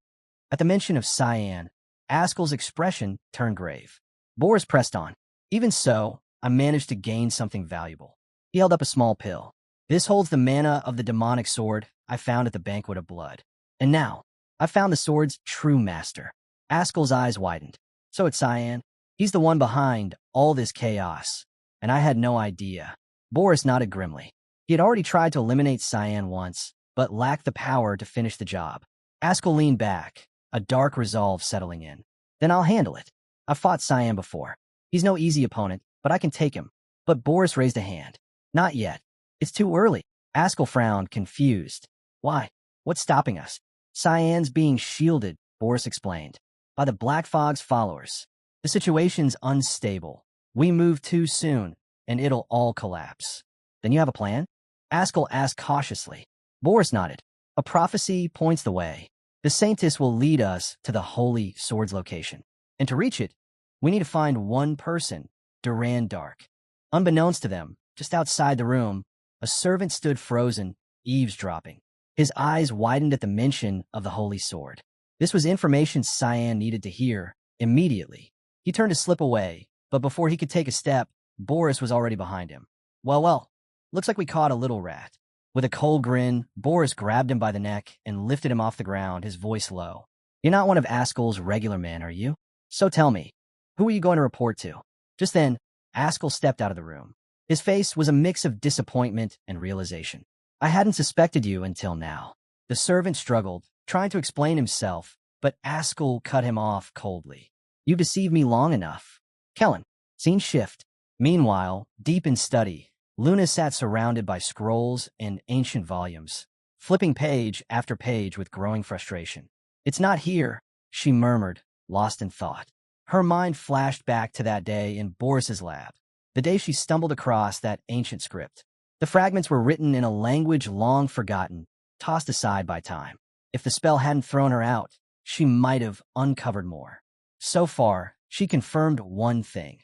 A: At the mention of Cyan, Ascal's expression turned grave. Boris pressed on. "Even so, I managed to gain something valuable." He held up a small pill. "This holds the mana of the demonic sword I found at the Banquet of Blood. And now, I found the sword's true master." Ascal's eyes widened. "So it's Cyan. He's the one behind all this chaos. And I had no idea." Boris nodded grimly. He had already tried to eliminate Cyan once, but lacked the power to finish the job. Ascal leaned back, a dark resolve settling in. "Then I'll handle it. I've fought Cyan before. He's no easy opponent, but I can take him." But Boris raised a hand. "Not yet. It's too early." Ascal frowned, confused. "Why? What's stopping us?" "Cyan's being shielded," Boris explained, "by the Black Fog's followers. The situation's unstable. We move too soon, and it'll all collapse." "Then you have a plan?" Ascal asked cautiously. Boris nodded. "A prophecy points the way. The Saintess will lead us to the Holy Sword's location. And to reach it, we need to find one person, Duran Dark. Unbeknownst to them, Just outside the room, a servant stood frozen, eavesdropping. His eyes widened at the mention of the holy sword. This was information Cyan needed to hear immediately. He turned to slip away, but before he could take a step, Boris was already behind him. Well, looks like we caught a little rat. With a cold grin, Boris grabbed him by the neck and lifted him off the ground, his voice low. You're not one of Ascal's regular men, are you? So tell me, who are you going to report to? Just then, Ascal stepped out of the room. His face was a mix of disappointment and realization. I hadn't suspected you until now. The servant struggled, trying to explain himself, but Ascal cut him off coldly. You deceived me long enough. Kellen, scene shift. Meanwhile, deep in study, Luna sat surrounded by scrolls and ancient volumes, flipping page after page with growing frustration. It's not here, she murmured, lost in thought. Her mind flashed back to that day in Boris's lab, the day she stumbled across that ancient script. The fragments were written in a language long forgotten, tossed aside by time. If the spell hadn't thrown her out, she might have uncovered more. So far, she confirmed one thing.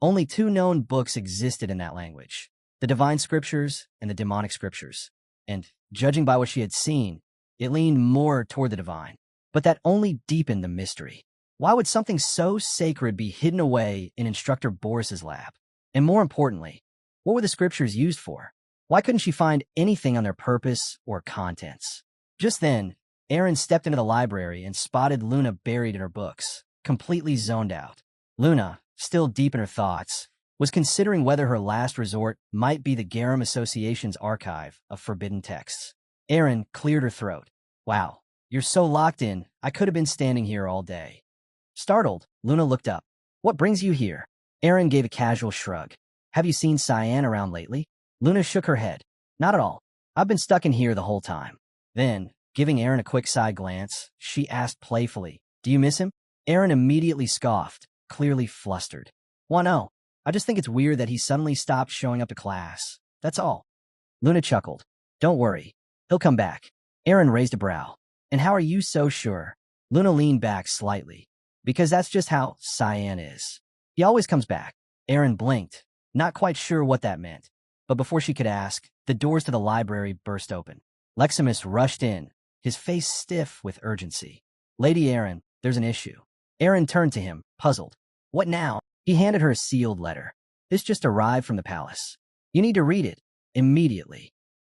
A: Only two known books existed in that language, the Divine Scriptures and the Demonic Scriptures. And, judging by what she had seen, it leaned more toward the divine. But that only deepened the mystery. Why would something so sacred be hidden away in Instructor Boris's lab? And more importantly, what were the scriptures used for? Why couldn't she find anything on their purpose or contents? Just then, Aaron stepped into the library and spotted Luna buried in her books, completely zoned out. Luna, still deep in her thoughts, was considering whether her last resort might be the Garum Association's archive of forbidden texts. Aaron cleared her throat. Wow, you're so locked in, I could have been standing here all day. Startled, Luna looked up. What brings you here? Aaron gave a casual shrug. Have you seen Cyan around lately? Luna shook her head. Not at all. I've been stuck in here the whole time. Then, giving Aaron a quick side glance, she asked playfully, do you miss him? Aaron immediately scoffed, clearly flustered. Why no? I just think it's weird that he suddenly stopped showing up to class. That's all. Luna chuckled. Don't worry. He'll come back. Aaron raised a brow. And how are you so sure? Luna leaned back slightly. Because that's just how Cyan is. He always comes back. Aaron blinked, not quite sure what that meant. But before she could ask, the doors to the library burst open. Leximus rushed in, his face stiff with urgency. Lady Aaron, there's an issue. Aaron turned to him, puzzled. What now? He handed her a sealed letter. This just arrived from the palace. You need to read it, immediately.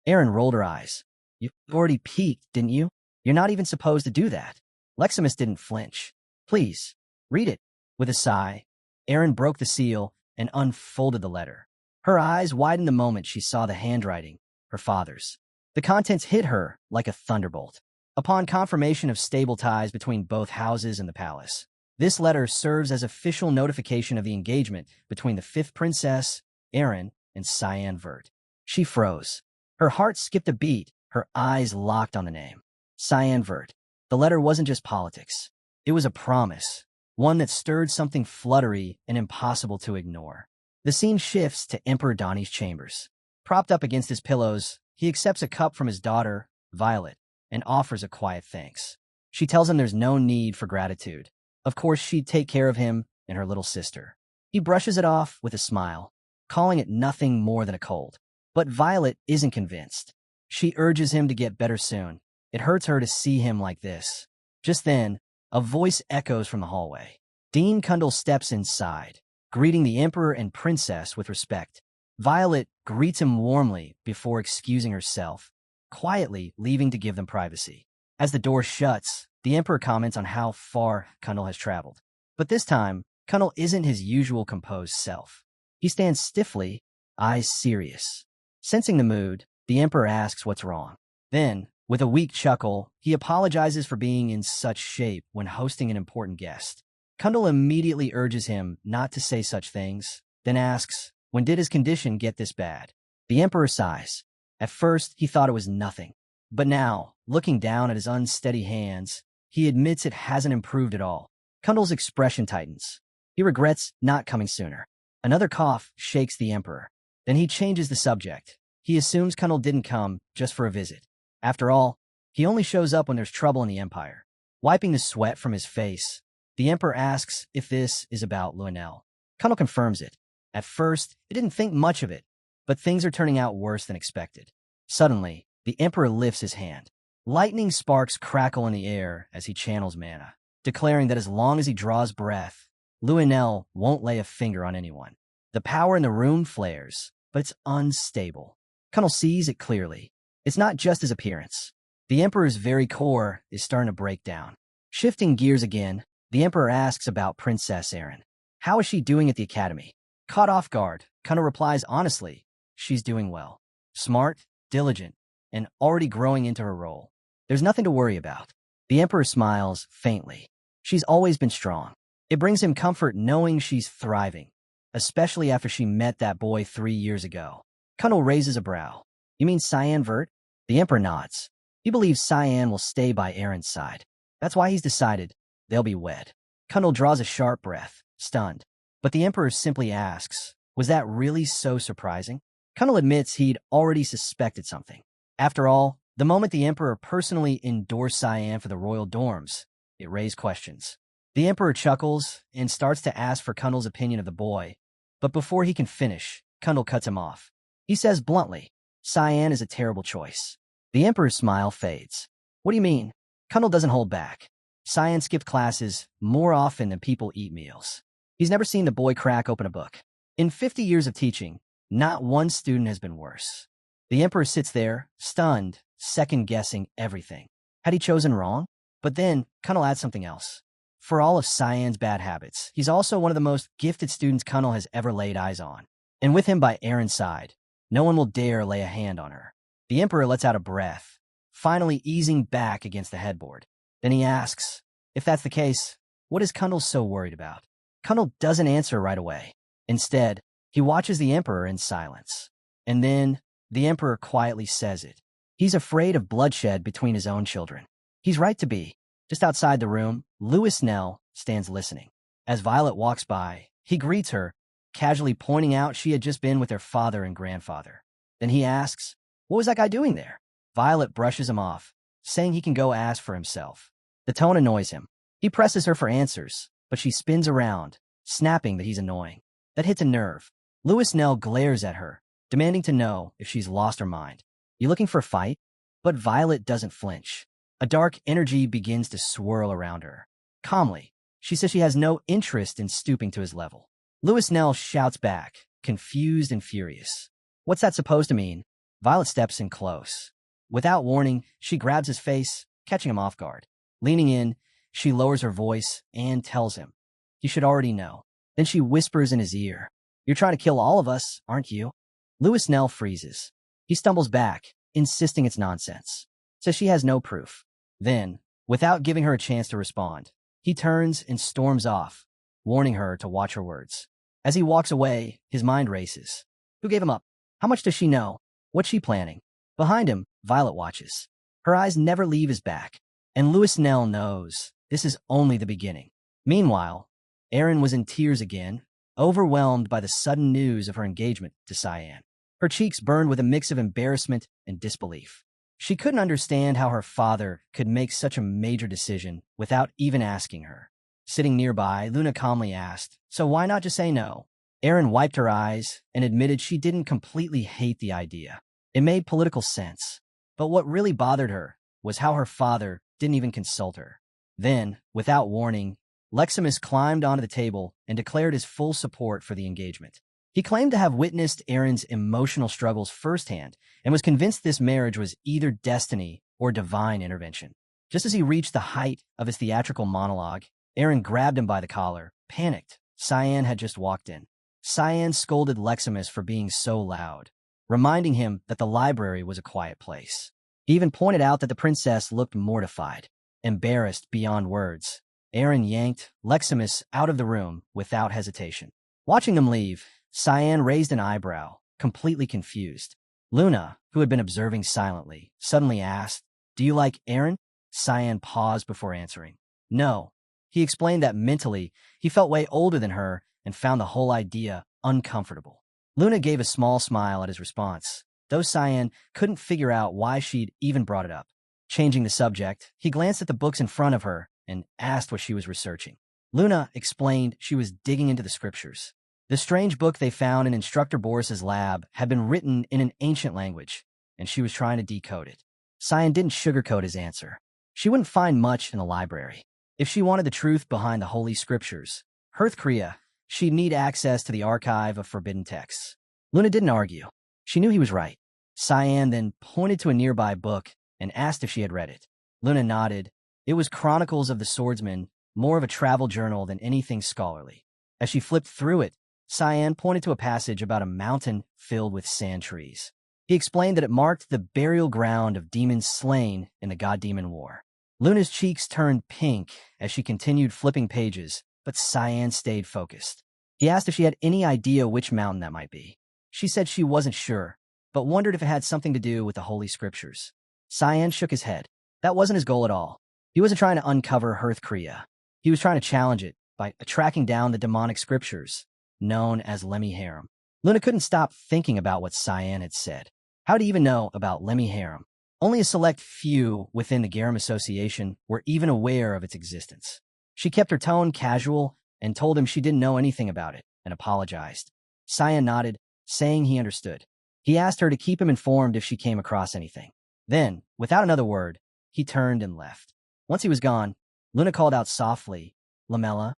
A: Aaron rolled her eyes. You already peeked, didn't you? You're not even supposed to do that. Leximus didn't flinch. Please, read it. With a sigh, Aaron broke the seal and unfolded the letter. Her eyes widened the moment she saw the handwriting, her father's. The contents hit her like a thunderbolt. Upon confirmation of stable ties between both houses and the palace, this letter serves as official notification of the engagement between the fifth princess, Aaron, and Cyan Vert. She froze. Her heart skipped a beat, her eyes locked on the name. Cyan Vert. The letter wasn't just politics. It was a promise, one that stirred something fluttery and impossible to ignore. The scene shifts to Emperor Donnie's chambers. Propped up against his pillows, he accepts a cup from his daughter, Violet, and offers a quiet thanks. She tells him there's no need for gratitude. Of course, she'd take care of him and her little sister. He brushes it off with a smile, calling it nothing more than a cold. But Violet isn't convinced. She urges him to get better soon. It hurts her to see him like this. Just then, a voice echoes from the hallway. Dean Kundal steps inside, greeting the Emperor and Princess with respect. Violet greets him warmly before excusing herself, quietly leaving to give them privacy. As the door shuts, the Emperor comments on how far Kundal has traveled. But this time, Kundal isn't his usual composed self. He stands stiffly, eyes serious. Sensing the mood, the Emperor asks what's wrong. Then, with a weak chuckle, he apologizes for being in such shape when hosting an important guest. Kundal immediately urges him not to say such things, then asks, when did his condition get this bad? The Emperor sighs. At first, he thought it was nothing. But now, looking down at his unsteady hands, he admits it hasn't improved at all. Kundal's expression tightens. He regrets not coming sooner. Another cough shakes the Emperor. Then he changes the subject. He assumes Kundal didn't come just for a visit. After all, he only shows up when there's trouble in the Empire. Wiping the sweat from his face, the Emperor asks if this is about Lionel. Kundal confirms it. At first, he didn't think much of it, But things are turning out worse than expected. Suddenly, the Emperor lifts his hand. Lightning sparks crackle in the air as he channels mana, declaring that as long as he draws breath, Luenel won't lay a finger on anyone. The power in the room flares, but it's unstable. Cunnel sees it clearly. It's not just his appearance. The Emperor's very core is starting to break down. Shifting gears again, the Emperor asks about Princess Erin. How is she doing at the academy? Caught off guard, Cunnel replies honestly, she's doing well. Smart, diligent, and already growing into her role. There's nothing to worry about. The Emperor smiles faintly. She's always been strong. It brings him comfort knowing she's thriving, especially after she met that boy 3 years ago. Cunnel raises a brow. You mean Cyan Vert? The Emperor nods. He believes Cyan will stay by Erin's side. That's why he's decided they'll be wed. Cunnel draws a sharp breath, stunned. But the Emperor simply asks, was that really so surprising? Cunnel admits he'd already suspected something. After all, the moment the Emperor personally endorsed Cyan for the royal dorms, it raised questions. The Emperor chuckles and starts to ask for Cunnel's opinion of the boy, but before he can finish, Cunnel cuts him off. He says bluntly, Cyan is a terrible choice. The Emperor's smile fades. What do you mean? Cunnel doesn't hold back. Cyan skipped classes more often than people eat meals. He's never seen the boy crack open a book. In 50 years of teaching, not one student has been worse. The Emperor sits there, stunned, second-guessing everything. Had he chosen wrong? But then, Cunnel adds something else. For all of Cyan's bad habits, he's also one of the most gifted students Cunnel has ever laid eyes on. And with him by Erin's side, no one will dare lay a hand on her. The Emperor lets out a breath, finally easing back against the headboard. Then he asks, if that's the case, what is Cunnel so worried about? Cunnel doesn't answer right away. Instead, he watches the Emperor in silence. And then, the Emperor quietly says it. He's afraid of bloodshed between his own children. He's right to be. Just outside the room, Louis Nell stands listening. As Violet walks by, he greets her, casually pointing out she had just been with her father and grandfather. Then he asks, what was that guy doing there? Violet brushes him off, saying he can go ask for himself. The tone annoys him. He presses her for answers, but she spins around, snapping that he's annoying. That hits a nerve. Louis Nell glares at her, demanding to know if she's lost her mind. You looking for a fight? But Violet doesn't flinch. A dark energy begins to swirl around her. Calmly, she says she has no interest in stooping to his level. Louis Nell shouts back, confused and furious. What's that supposed to mean? Violet steps in close. Without warning, she grabs his face, catching him off guard. Leaning in, she lowers her voice and tells him. You should already know. Then she whispers in his ear. You're trying to kill all of us, aren't you? Louis Nell freezes. He stumbles back, insisting it's nonsense. Says she has no proof. Then, without giving her a chance to respond, he turns and storms off, warning her to watch her words. As he walks away, his mind races. Who gave him up? How much does she know? What's she planning? Behind him, Violet watches. Her eyes never leave his back. And Louis Nell knows this is only the beginning. Meanwhile, Erin was in tears again, overwhelmed by the sudden news of her engagement to Cyan. Her cheeks burned with a mix of embarrassment and disbelief. She couldn't understand how her father could make such a major decision without even asking her. Sitting nearby, Luna calmly asked, so why not just say no? Erin wiped her eyes and admitted she didn't completely hate the idea. It made political sense. But what really bothered her was how her father didn't even consult her. Then, without warning, Leximus climbed onto the table and declared his full support for the engagement. He claimed to have witnessed Erin's emotional struggles firsthand and was convinced this marriage was either destiny or divine intervention. Just as he reached the height of his theatrical monologue, Erin grabbed him by the collar, panicked. Cyan had just walked in. Cyan scolded Leximus for being so loud, reminding him that the library was a quiet place. He even pointed out that the princess looked mortified, embarrassed beyond words. Erin yanked Leximus out of the room without hesitation. Watching them leave, Cyan raised an eyebrow, completely confused. Luna, who had been observing silently, suddenly asked, do you like Erin? Cyan paused before answering. No. He explained that mentally, he felt way older than her and found the whole idea uncomfortable. Luna gave a small smile at his response, though Cyan couldn't figure out why she'd even brought it up. Changing the subject, he glanced at the books in front of her and asked what she was researching. Luna explained she was digging into the scriptures. The strange book they found in Instructor Boris's lab had been written in an ancient language, and she was trying to decode it. Cyan didn't sugarcoat his answer. She wouldn't find much in the library. If she wanted the truth behind the Holy Scriptures, Hearth Kriya, she'd need access to the archive of forbidden texts. Luna didn't argue. She knew he was right. Cyan then pointed to a nearby book and asked if she had read it. Luna nodded. It was Chronicles of the Swordsman, more of a travel journal than anything scholarly. As she flipped through it, Cyan pointed to a passage about a mountain filled with sand trees. He explained that it marked the burial ground of demons slain in the God-Demon War. Luna's cheeks turned pink as she continued flipping pages, but Cyan stayed focused. He asked if she had any idea which mountain that might be. She said she wasn't sure, but wondered if it had something to do with the Holy Scriptures. Cyan shook his head. That wasn't his goal at all. He wasn't trying to uncover Hearth Kriya. He was trying to challenge it by tracking down the demonic scriptures, known as Lemmy Harem. Luna couldn't stop thinking about what Cyan had said. How did he even know about Lemmy Harem? Only a select few within the Garum Association were even aware of its existence. She kept her tone casual and told him she didn't know anything about it and apologized. Cyan nodded, saying he understood. He asked her to keep him informed if she came across anything. Then, without another word, he turned and left. Once he was gone, Luna called out softly, "Lamella?"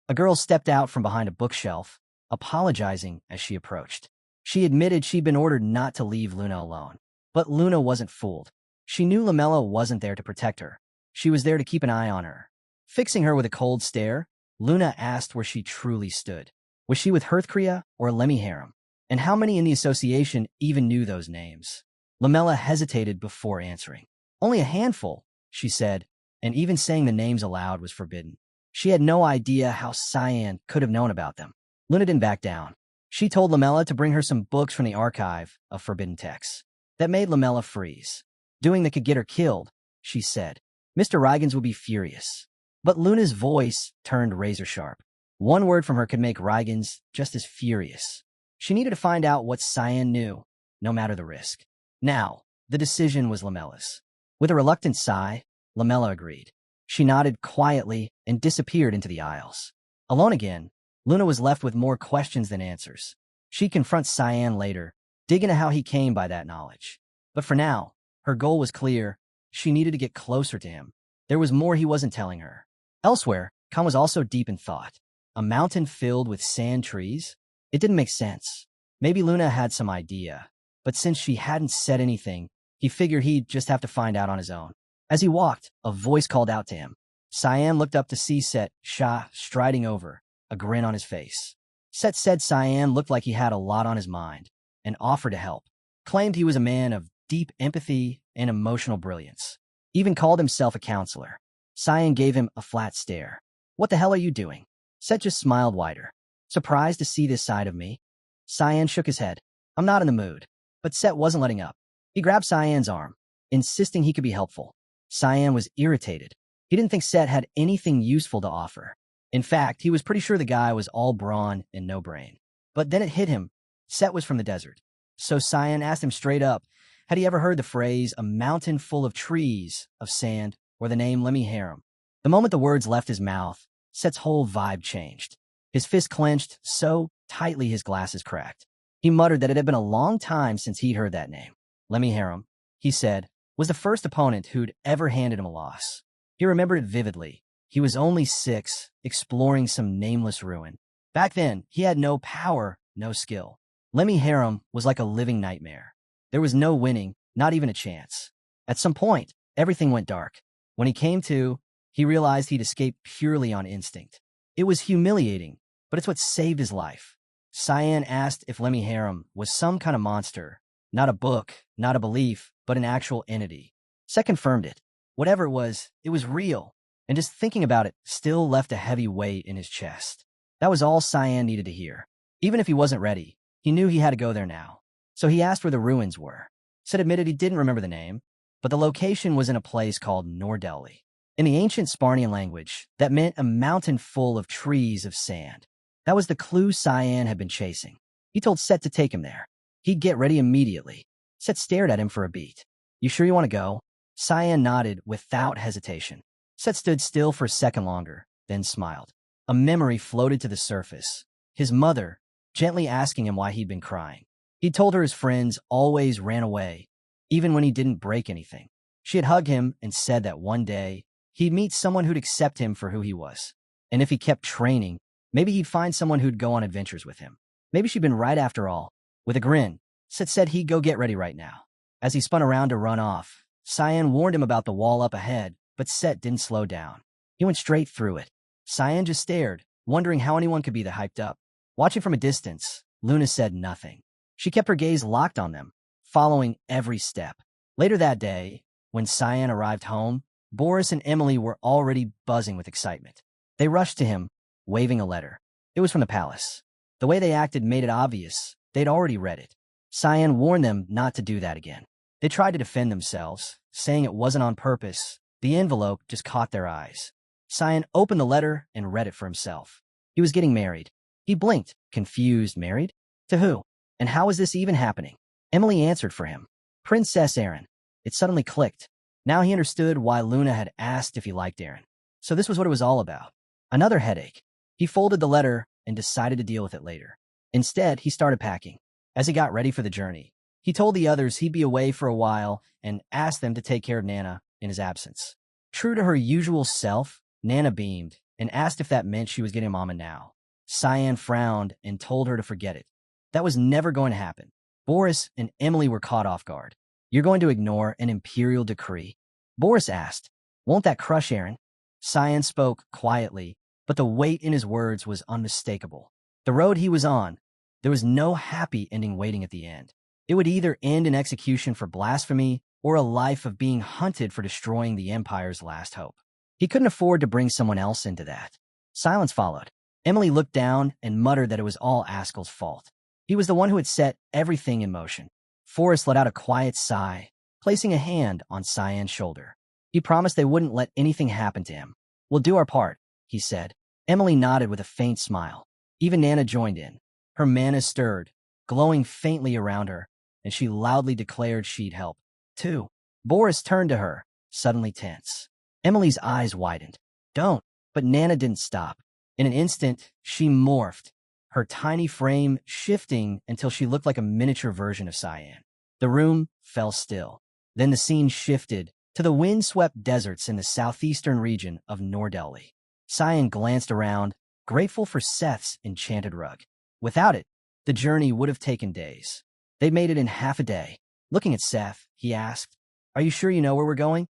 A: A girl stepped out from behind a bookshelf, apologizing as she approached. She admitted she'd been ordered not to leave Luna alone. But Luna wasn't fooled. She knew Lamella wasn't there to protect her. She was there to keep an eye on her. Fixing her with a cold stare, Luna asked where she truly stood. Was she with Hearth Kriya or Lemmy Harem? And how many in the association even knew those names? Lamella hesitated before answering. Only a handful, she said, and even saying the names aloud was forbidden. She had no idea how Cyan could have known about them. Luna didn't back down. She told Lamella to bring her some books from the archive of forbidden texts. That made Lamella freeze. Doing that could get her killed, she said. Mr. Reigans would be furious. But Luna's voice turned razor-sharp. One word from her could make Reigans just as furious. She needed to find out what Cyan knew, no matter the risk. Now, the decision was Lamella's. With a reluctant sigh, Lamella agreed. She nodded quietly and disappeared into the aisles. Alone again, Luna was left with more questions than answers. She'd confront Cyan later, dig into how he came by that knowledge. But for now, her goal was clear. She needed to get closer to him. There was more he wasn't telling her. Elsewhere, Khan was also deep in thought. A mountain filled with sand trees? It didn't make sense. Maybe Luna had some idea, but since she hadn't said anything, he figured he'd just have to find out on his own. As he walked, a voice called out to him. Cyan looked up to see Set Shah striding over, a grin on his face. Set said Cyan looked like he had a lot on his mind and offered to help. Claimed he was a man of deep empathy and emotional brilliance. Even called himself a counselor. Cyan gave him a flat stare. What the hell are you doing? Set just smiled wider. Surprised to see this side of me? Cyan shook his head. I'm not in the mood. But Set wasn't letting up. He grabbed Cyan's arm, insisting he could be helpful. Cyan was irritated. He didn't think Set had anything useful to offer. In fact, he was pretty sure the guy was all brawn and no brain. But then it hit him. Set was from the desert. So Cyan asked him straight up, had he ever heard the phrase, a mountain full of trees, of sand, or the name Lemmy Harem? The moment the words left his mouth, Set's whole vibe changed. His fist clenched so tightly his glasses cracked. He muttered that it had been a long time since he'd heard that name. Lemmy Harem, he said, was the first opponent who'd ever handed him a loss. He remembered it vividly. He was only 6, exploring some nameless ruin. Back then, he had no power, no skill. Lemmy Harem was like a living nightmare. There was no winning, not even a chance. At some point, everything went dark. When he came to, he realized he'd escaped purely on instinct. It was humiliating, but it's what saved his life. Cyan asked if Lemmy Harem was some kind of monster. Not a book, not a belief, but an actual entity. Set confirmed it. Whatever it was real. And just thinking about it still left a heavy weight in his chest. That was all Cyan needed to hear. Even if he wasn't ready, he knew he had to go there now. So he asked where the ruins were. Set admitted he didn't remember the name, but the location was in a place called Nordelli. In the ancient Sparnian language, that meant a mountain full of trees of sand. That was the clue Cyan had been chasing. He told Set to take him there. He'd get ready immediately. Set stared at him for a beat. You sure you want to go? Cyan nodded without hesitation. Set stood still for a second longer, then smiled. A memory floated to the surface. His mother, gently asking him why he'd been crying. He'd told her his friends always ran away, even when he didn't break anything. She had hugged him and said that one day he'd meet someone who'd accept him for who he was. And if he kept training, maybe he'd find someone who'd go on adventures with him. Maybe she'd been right after all. With a grin, Seth said he'd go get ready right now. As he spun around to run off, Cyan warned him about the wall up ahead, but Seth didn't slow down. He went straight through it. Cyan just stared, wondering how anyone could be that hyped up. Watching from a distance, Luna said nothing. She kept her gaze locked on them, following every step. Later that day, when Cyan arrived home, Boris and Emily were already buzzing with excitement. They rushed to him, waving a letter. It was from the palace. The way they acted made it obvious they'd already read it. Cyan warned them not to do that again. They tried to defend themselves, saying it wasn't on purpose. The envelope just caught their eyes. Cyan opened the letter and read it for himself. He was getting married. He blinked, confused. Married? To who? And how is this even happening? Emily answered for him. Princess Aaron. It suddenly clicked. Now he understood why Luna had asked if he liked Aaron. So this was what it was all about. Another headache. He folded the letter and decided to deal with it later. Instead, he started packing. As he got ready for the journey, he told the others he'd be away for a while and asked them to take care of Nana in his absence. True to her usual self, Nana beamed and asked if that meant she was getting Mama now. Cyan frowned and told her to forget it. That was never going to happen. Boris and Emily were caught off guard. You're going to ignore an imperial decree? Boris asked. Won't that crush Aaron? Cyan spoke quietly, but the weight in his words was unmistakable. The road he was on, there was no happy ending waiting at the end. It would either end in execution for blasphemy or a life of being hunted for destroying the Empire's last hope. He couldn't afford to bring someone else into that. Silence followed. Emily looked down and muttered that it was all Ascal's fault. He was the one who had set everything in motion. Forrest let out a quiet sigh, placing a hand on Cyan's shoulder. He promised they wouldn't let anything happen to him. We'll do our part, he said. Emily nodded with a faint smile. Even Nana joined in. Her mana stirred, glowing faintly around her, and she loudly declared she'd help, too. Boris turned to her, suddenly tense. Emily's eyes widened. Don't. But Nana didn't stop. In an instant, she morphed, her tiny frame shifting until she looked like a miniature version of Cyan. The room fell still. Then the scene shifted to the wind-swept deserts in the southeastern region of Nordelli. Cyan glanced around, grateful for Seth's enchanted rug. Without it, the journey would have taken days. They made it in half a day. Looking at Seth, he asked, Are you sure you know where we're going?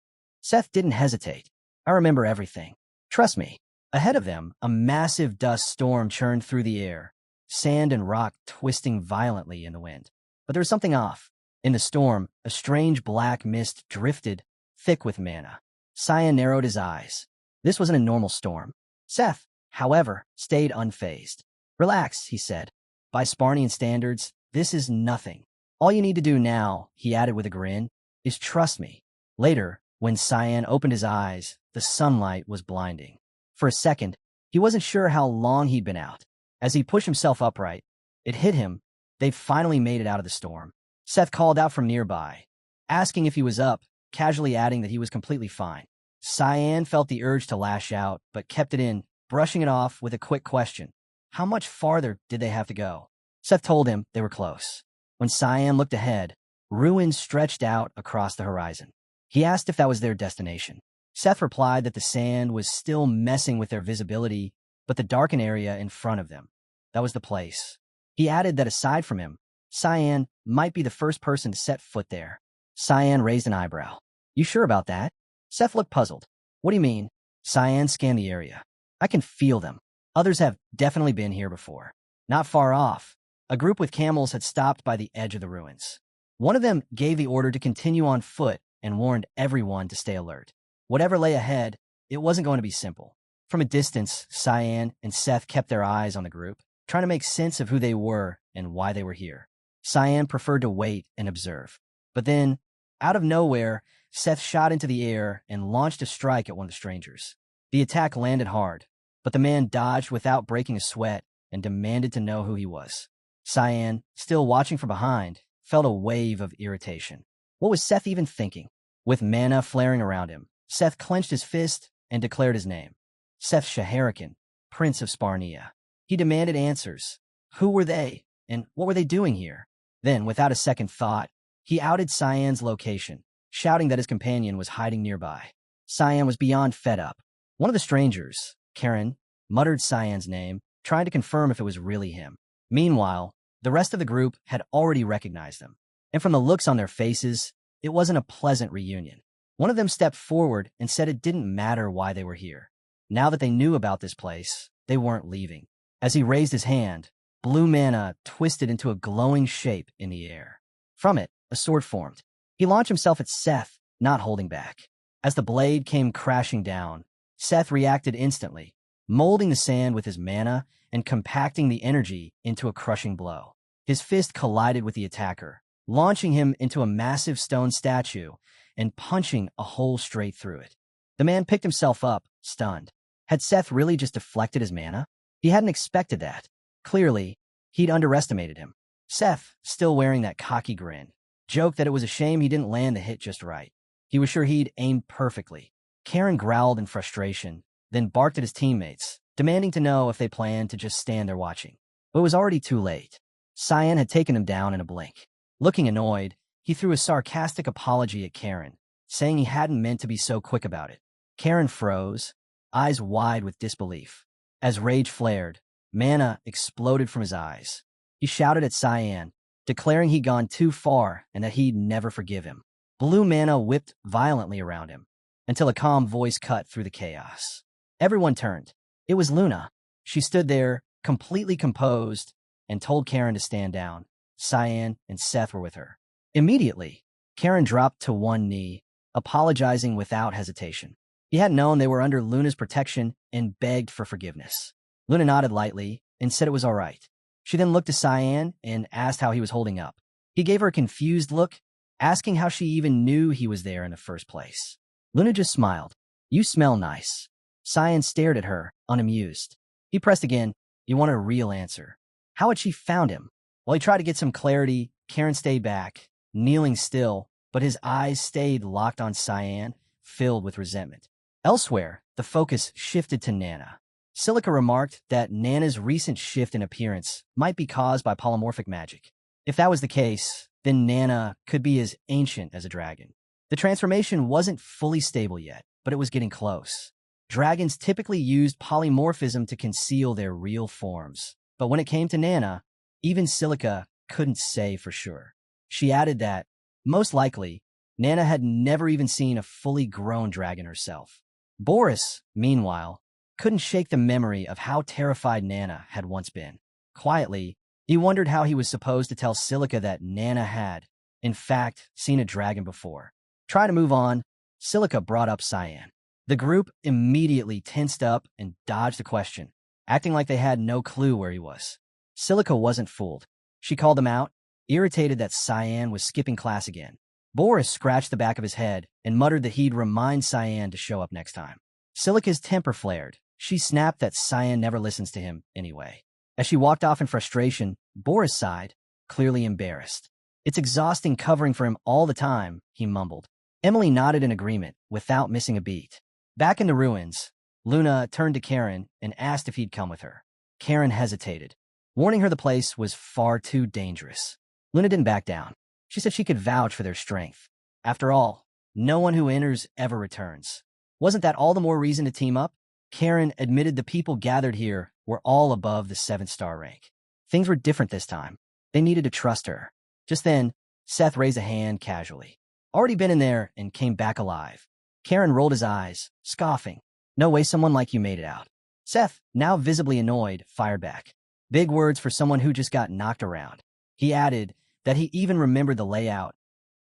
A: Seth didn't hesitate. I remember everything. Trust me. Ahead of them, a massive dust storm churned through the air, sand and rock twisting violently in the wind. But there was something off. In the storm, a strange black mist drifted, thick with mana. Cyan narrowed his eyes. This wasn't a normal storm. Seth, however, stayed unfazed. Relax, he said. By Sparnian standards, this is nothing. All you need to do now, he added with a grin, is trust me. Later, when Cyan opened his eyes, the sunlight was blinding. For a second, he wasn't sure how long he'd been out. As he pushed himself upright, it hit him. They'd finally made it out of the storm. Seth called out from nearby, asking if he was up, casually adding that he was completely fine. Cyan felt the urge to lash out, but kept it in, brushing it off with a quick question. How much farther did they have to go? Seth told him they were close. When Cyan looked ahead, ruins stretched out across the horizon. He asked if that was their destination. Seth replied that the sand was still messing with their visibility, but the darkened area in front of them, that was the place. He added that aside from him, Cyan might be the first person to set foot there. Cyan raised an eyebrow. You sure about that? Seth looked puzzled. What do you mean? Cyan scanned the area. I can feel them. Others have definitely been here before. Not far off, a group with camels had stopped by the edge of the ruins. One of them gave the order to continue on foot and warned everyone to stay alert. Whatever lay ahead, it wasn't going to be simple. From a distance, Cyan and Seth kept their eyes on the group, trying to make sense of who they were and why they were here. Cyan preferred to wait and observe. But then, out of nowhere, Seth shot into the air and launched a strike at one of the strangers. The attack landed hard, but the man dodged without breaking a sweat and demanded to know who he was. Cyan, still watching from behind, felt a wave of irritation. What was Seth even thinking? With mana flaring around him, Seth clenched his fist and declared his name. Seth Shaharakan, Prince of Sparnia. He demanded answers, Who were they, and what were they doing here? Then, without a second thought, he outed Cyan's location, shouting that his companion was hiding nearby. Cyan was beyond fed up. One of the strangers, Karen, muttered Cyan's name, trying to confirm if it was really him. Meanwhile, the rest of the group had already recognized them, and from the looks on their faces, it wasn't a pleasant reunion. One of them stepped forward and said it didn't matter why they were here. Now that they knew about this place, they weren't leaving. As he raised his hand, blue mana twisted into a glowing shape in the air. From it, a sword formed. He launched himself at Seth, not holding back. As the blade came crashing down, Seth reacted instantly, molding the sand with his mana and compacting the energy into a crushing blow. His fist collided with the attacker, launching him into a massive stone statue and punching a hole straight through it. The man picked himself up, stunned. Had Seth really just deflected his mana? He hadn't expected that. Clearly, he'd underestimated him. Seth, still wearing that cocky grin, joked that it was a shame he didn't land the hit just right. He was sure he'd aimed perfectly. Karen growled in frustration, then barked at his teammates, demanding to know if they planned to just stand there watching. But it was already too late. Cyan had taken him down in a blink. Looking annoyed, he threw a sarcastic apology at Karen, saying he hadn't meant to be so quick about it. Karen froze, eyes wide with disbelief. As rage flared, mana exploded from his eyes. He shouted at Cyan, declaring he'd gone too far and that he'd never forgive him. Blue mana whipped violently around him, until a calm voice cut through the chaos. Everyone turned. It was Luna. She stood there, completely composed, and told Karen to stand down. Cyan and Seth were with her. Immediately, Karen dropped to one knee, apologizing without hesitation. He had known they were under Luna's protection and begged for forgiveness. Luna nodded lightly and said it was all right. She then looked to Cyan and asked how he was holding up. He gave her a confused look, asking how she even knew he was there in the first place. Luna just smiled. You smell nice. Cyan stared at her, unamused. He pressed again. He wanted a real answer. How had she found him? While he tried to get some clarity, Karen stayed back, kneeling still, but his eyes stayed locked on Cyan, filled with resentment. Elsewhere, the focus shifted to Nana. Silica remarked that Nana's recent shift in appearance might be caused by polymorphic magic. If that was the case, then Nana could be as ancient as a dragon. The transformation wasn't fully stable yet, but it was getting close. Dragons typically used polymorphism to conceal their real forms, but when it came to Nana, even Silica couldn't say for sure. She added that, most likely, Nana had never even seen a fully grown dragon herself. Boris, meanwhile, couldn't shake the memory of how terrified Nana had once been. Quietly, he wondered how he was supposed to tell Silica that Nana had, in fact, seen a dragon before. Trying to move on, Silica brought up Cyan. The group immediately tensed up and dodged the question, acting like they had no clue where he was. Silica wasn't fooled. She called him out, irritated that Cyan was skipping class again. Boris scratched the back of his head and muttered that he'd remind Cyan to show up next time. Silica's temper flared. She snapped that Cyan never listens to him anyway. As she walked off in frustration, Boris sighed, clearly embarrassed. It's exhausting covering for him all the time, he mumbled. Emily nodded in agreement, without missing a beat. Back in the ruins, Luna turned to Karen and asked if he'd come with her. Karen hesitated, warning her the place was far too dangerous. Luna didn't back down. She said she could vouch for their strength. After all, no one who enters ever returns. Wasn't that all the more reason to team up? Karen admitted the people gathered here were all above the 7-star rank. Things were different this time. They needed to trust her. Just then, Seth raised a hand casually. Already been in there and came back alive. Karen rolled his eyes, scoffing. No way someone like you made it out. Seth, now visibly annoyed, fired back. Big words for someone who just got knocked around. He added that he even remembered the layout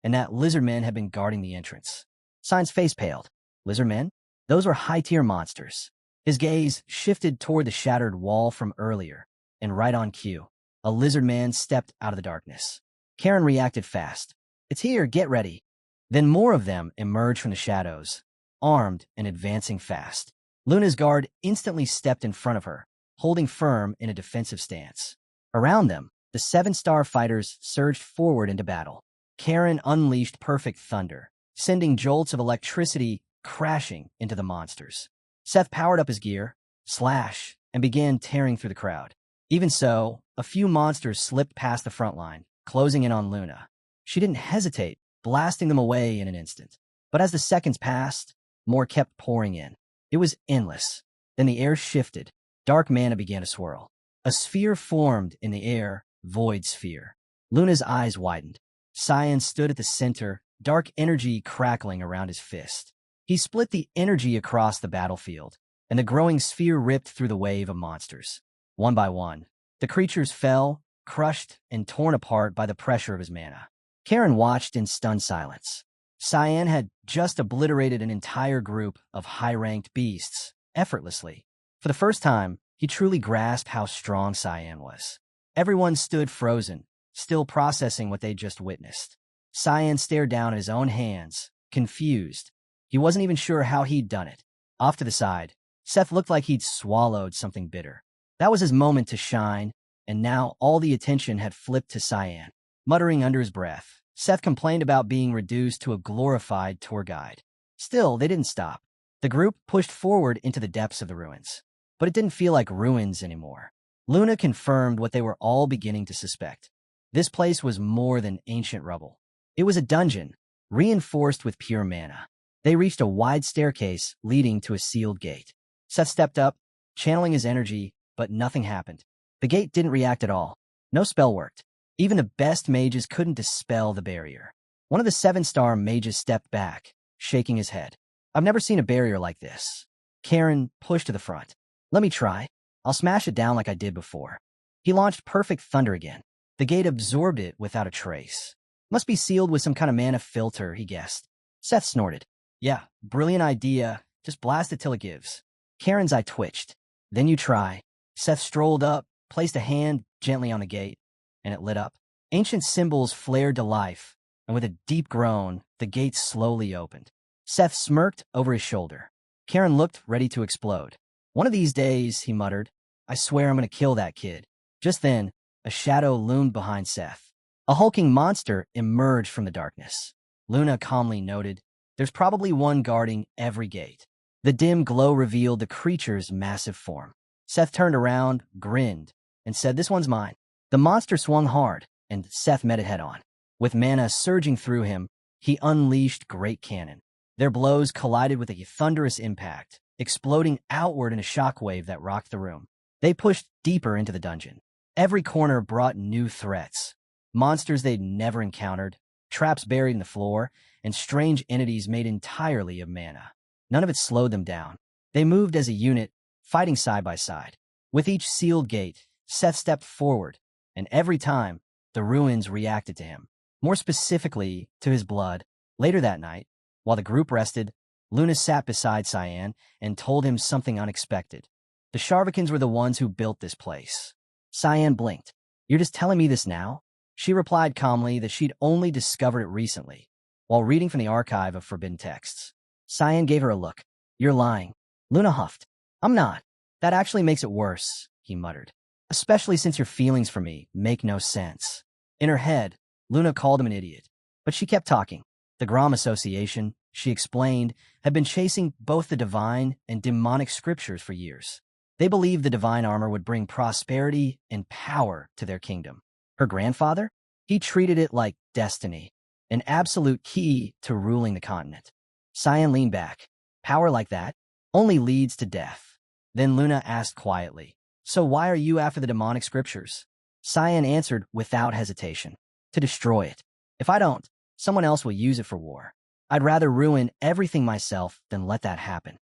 A: and that lizardmen had been guarding the entrance. Cyan's face paled. Lizardmen? Those were high-tier monsters. His gaze shifted toward the shattered wall from earlier, and right on cue, a lizard man stepped out of the darkness. Karen reacted fast. It's here, get ready. Then more of them emerged from the shadows, armed and advancing fast. Luna's guard instantly stepped in front of her, holding firm in a defensive stance. Around them, the 7-star fighters surged forward into battle. Karen unleashed perfect thunder, sending jolts of electricity crashing into the monsters. Seth powered up his gear, slash, and began tearing through the crowd. Even so, A few monsters slipped past the front line, closing in on Luna. She didn't hesitate, blasting them away in an instant. But as the seconds passed, more kept pouring in. It was endless. Then the air shifted. Dark mana began to swirl. A sphere formed in the air, void sphere. Luna's eyes widened. Cyan stood at the center, dark energy crackling around his fist. He split the energy across the battlefield, and the growing sphere ripped through the wave of monsters. One by one, the creatures fell, crushed and torn apart by the pressure of his mana. Karen watched in stunned silence. Cyan had just obliterated an entire group of high-ranked beasts, effortlessly. For the first time, he truly grasped how strong Cyan was. Everyone stood frozen, still processing what they'd just witnessed. Cyan stared down at his own hands, confused. He wasn't even sure how he'd done it. Off to the side, Seth looked like he'd swallowed something bitter. That was his moment to shine, and now all the attention had flipped to Cyan. Muttering under his breath, Seth complained about being reduced to a glorified tour guide. Still, they didn't stop. The group pushed forward into the depths of the ruins. But it didn't feel like ruins anymore. Luna confirmed what they were all beginning to suspect. This place was more than ancient rubble. It was a dungeon, reinforced with pure mana. They reached a wide staircase leading to a sealed gate. Seth stepped up, channeling his energy, but nothing happened. The gate didn't react at all. No spell worked. Even the best mages couldn't dispel the barrier. One of the 7-star mages stepped back, shaking his head. I've never seen a barrier like this. Karen pushed to the front. Let me try. I'll smash it down like I did before. He launched perfect thunder again. The gate absorbed it without a trace. Must be sealed with some kind of mana filter, he guessed. Seth snorted. Yeah, brilliant idea. Just blast it till it gives. Karen's eye twitched. Then you try. Seth strolled up, placed a hand gently on the gate, and it lit up. Ancient symbols flared to life, and with a deep groan, the gate slowly opened. Seth smirked over his shoulder. Karen looked ready to explode. One of these days, he muttered, I swear I'm going to kill that kid. Just then, a shadow loomed behind Seth. A hulking monster emerged from the darkness. Luna calmly noted, there's probably one guarding every gate. The dim glow revealed the creature's massive form. Seth turned around, grinned, and said, this one's mine. The monster swung hard, and Seth met it head-on. With mana surging through him, he unleashed great cannon. Their blows collided with a thunderous impact, exploding outward in a shockwave that rocked the room. They pushed deeper into the dungeon. Every corner brought new threats. Monsters they'd never encountered, traps buried in the floor, and strange entities made entirely of mana. None of it slowed them down. They moved as a unit, fighting side by side. With each sealed gate, Seth stepped forward, and every time, the ruins reacted to him. More specifically, to his blood. Later that night, while the group rested, Luna sat beside Cyan and told him something unexpected. The Sharvikins were the ones who built this place. Cyan blinked. You're just telling me this now? She replied calmly that she'd only discovered it recently, while reading from the archive of forbidden texts. Cyan gave her a look. You're lying. Luna huffed. I'm not. That actually makes it worse, he muttered. Especially since your feelings for me make no sense. In her head, Luna called him an idiot. But she kept talking. The Grom Association, she explained, had been chasing both the divine and demonic scriptures for years. They believed the divine armor would bring prosperity and power to their kingdom. Her grandfather? He treated it like destiny, an absolute key to ruling the continent. Cyan leaned back. Power like that only leads to death. Then Luna asked quietly, so why are you after the demonic scriptures? Cyan answered without hesitation. To destroy it. If I don't, someone else will use it for war. I'd rather ruin everything myself than let that happen.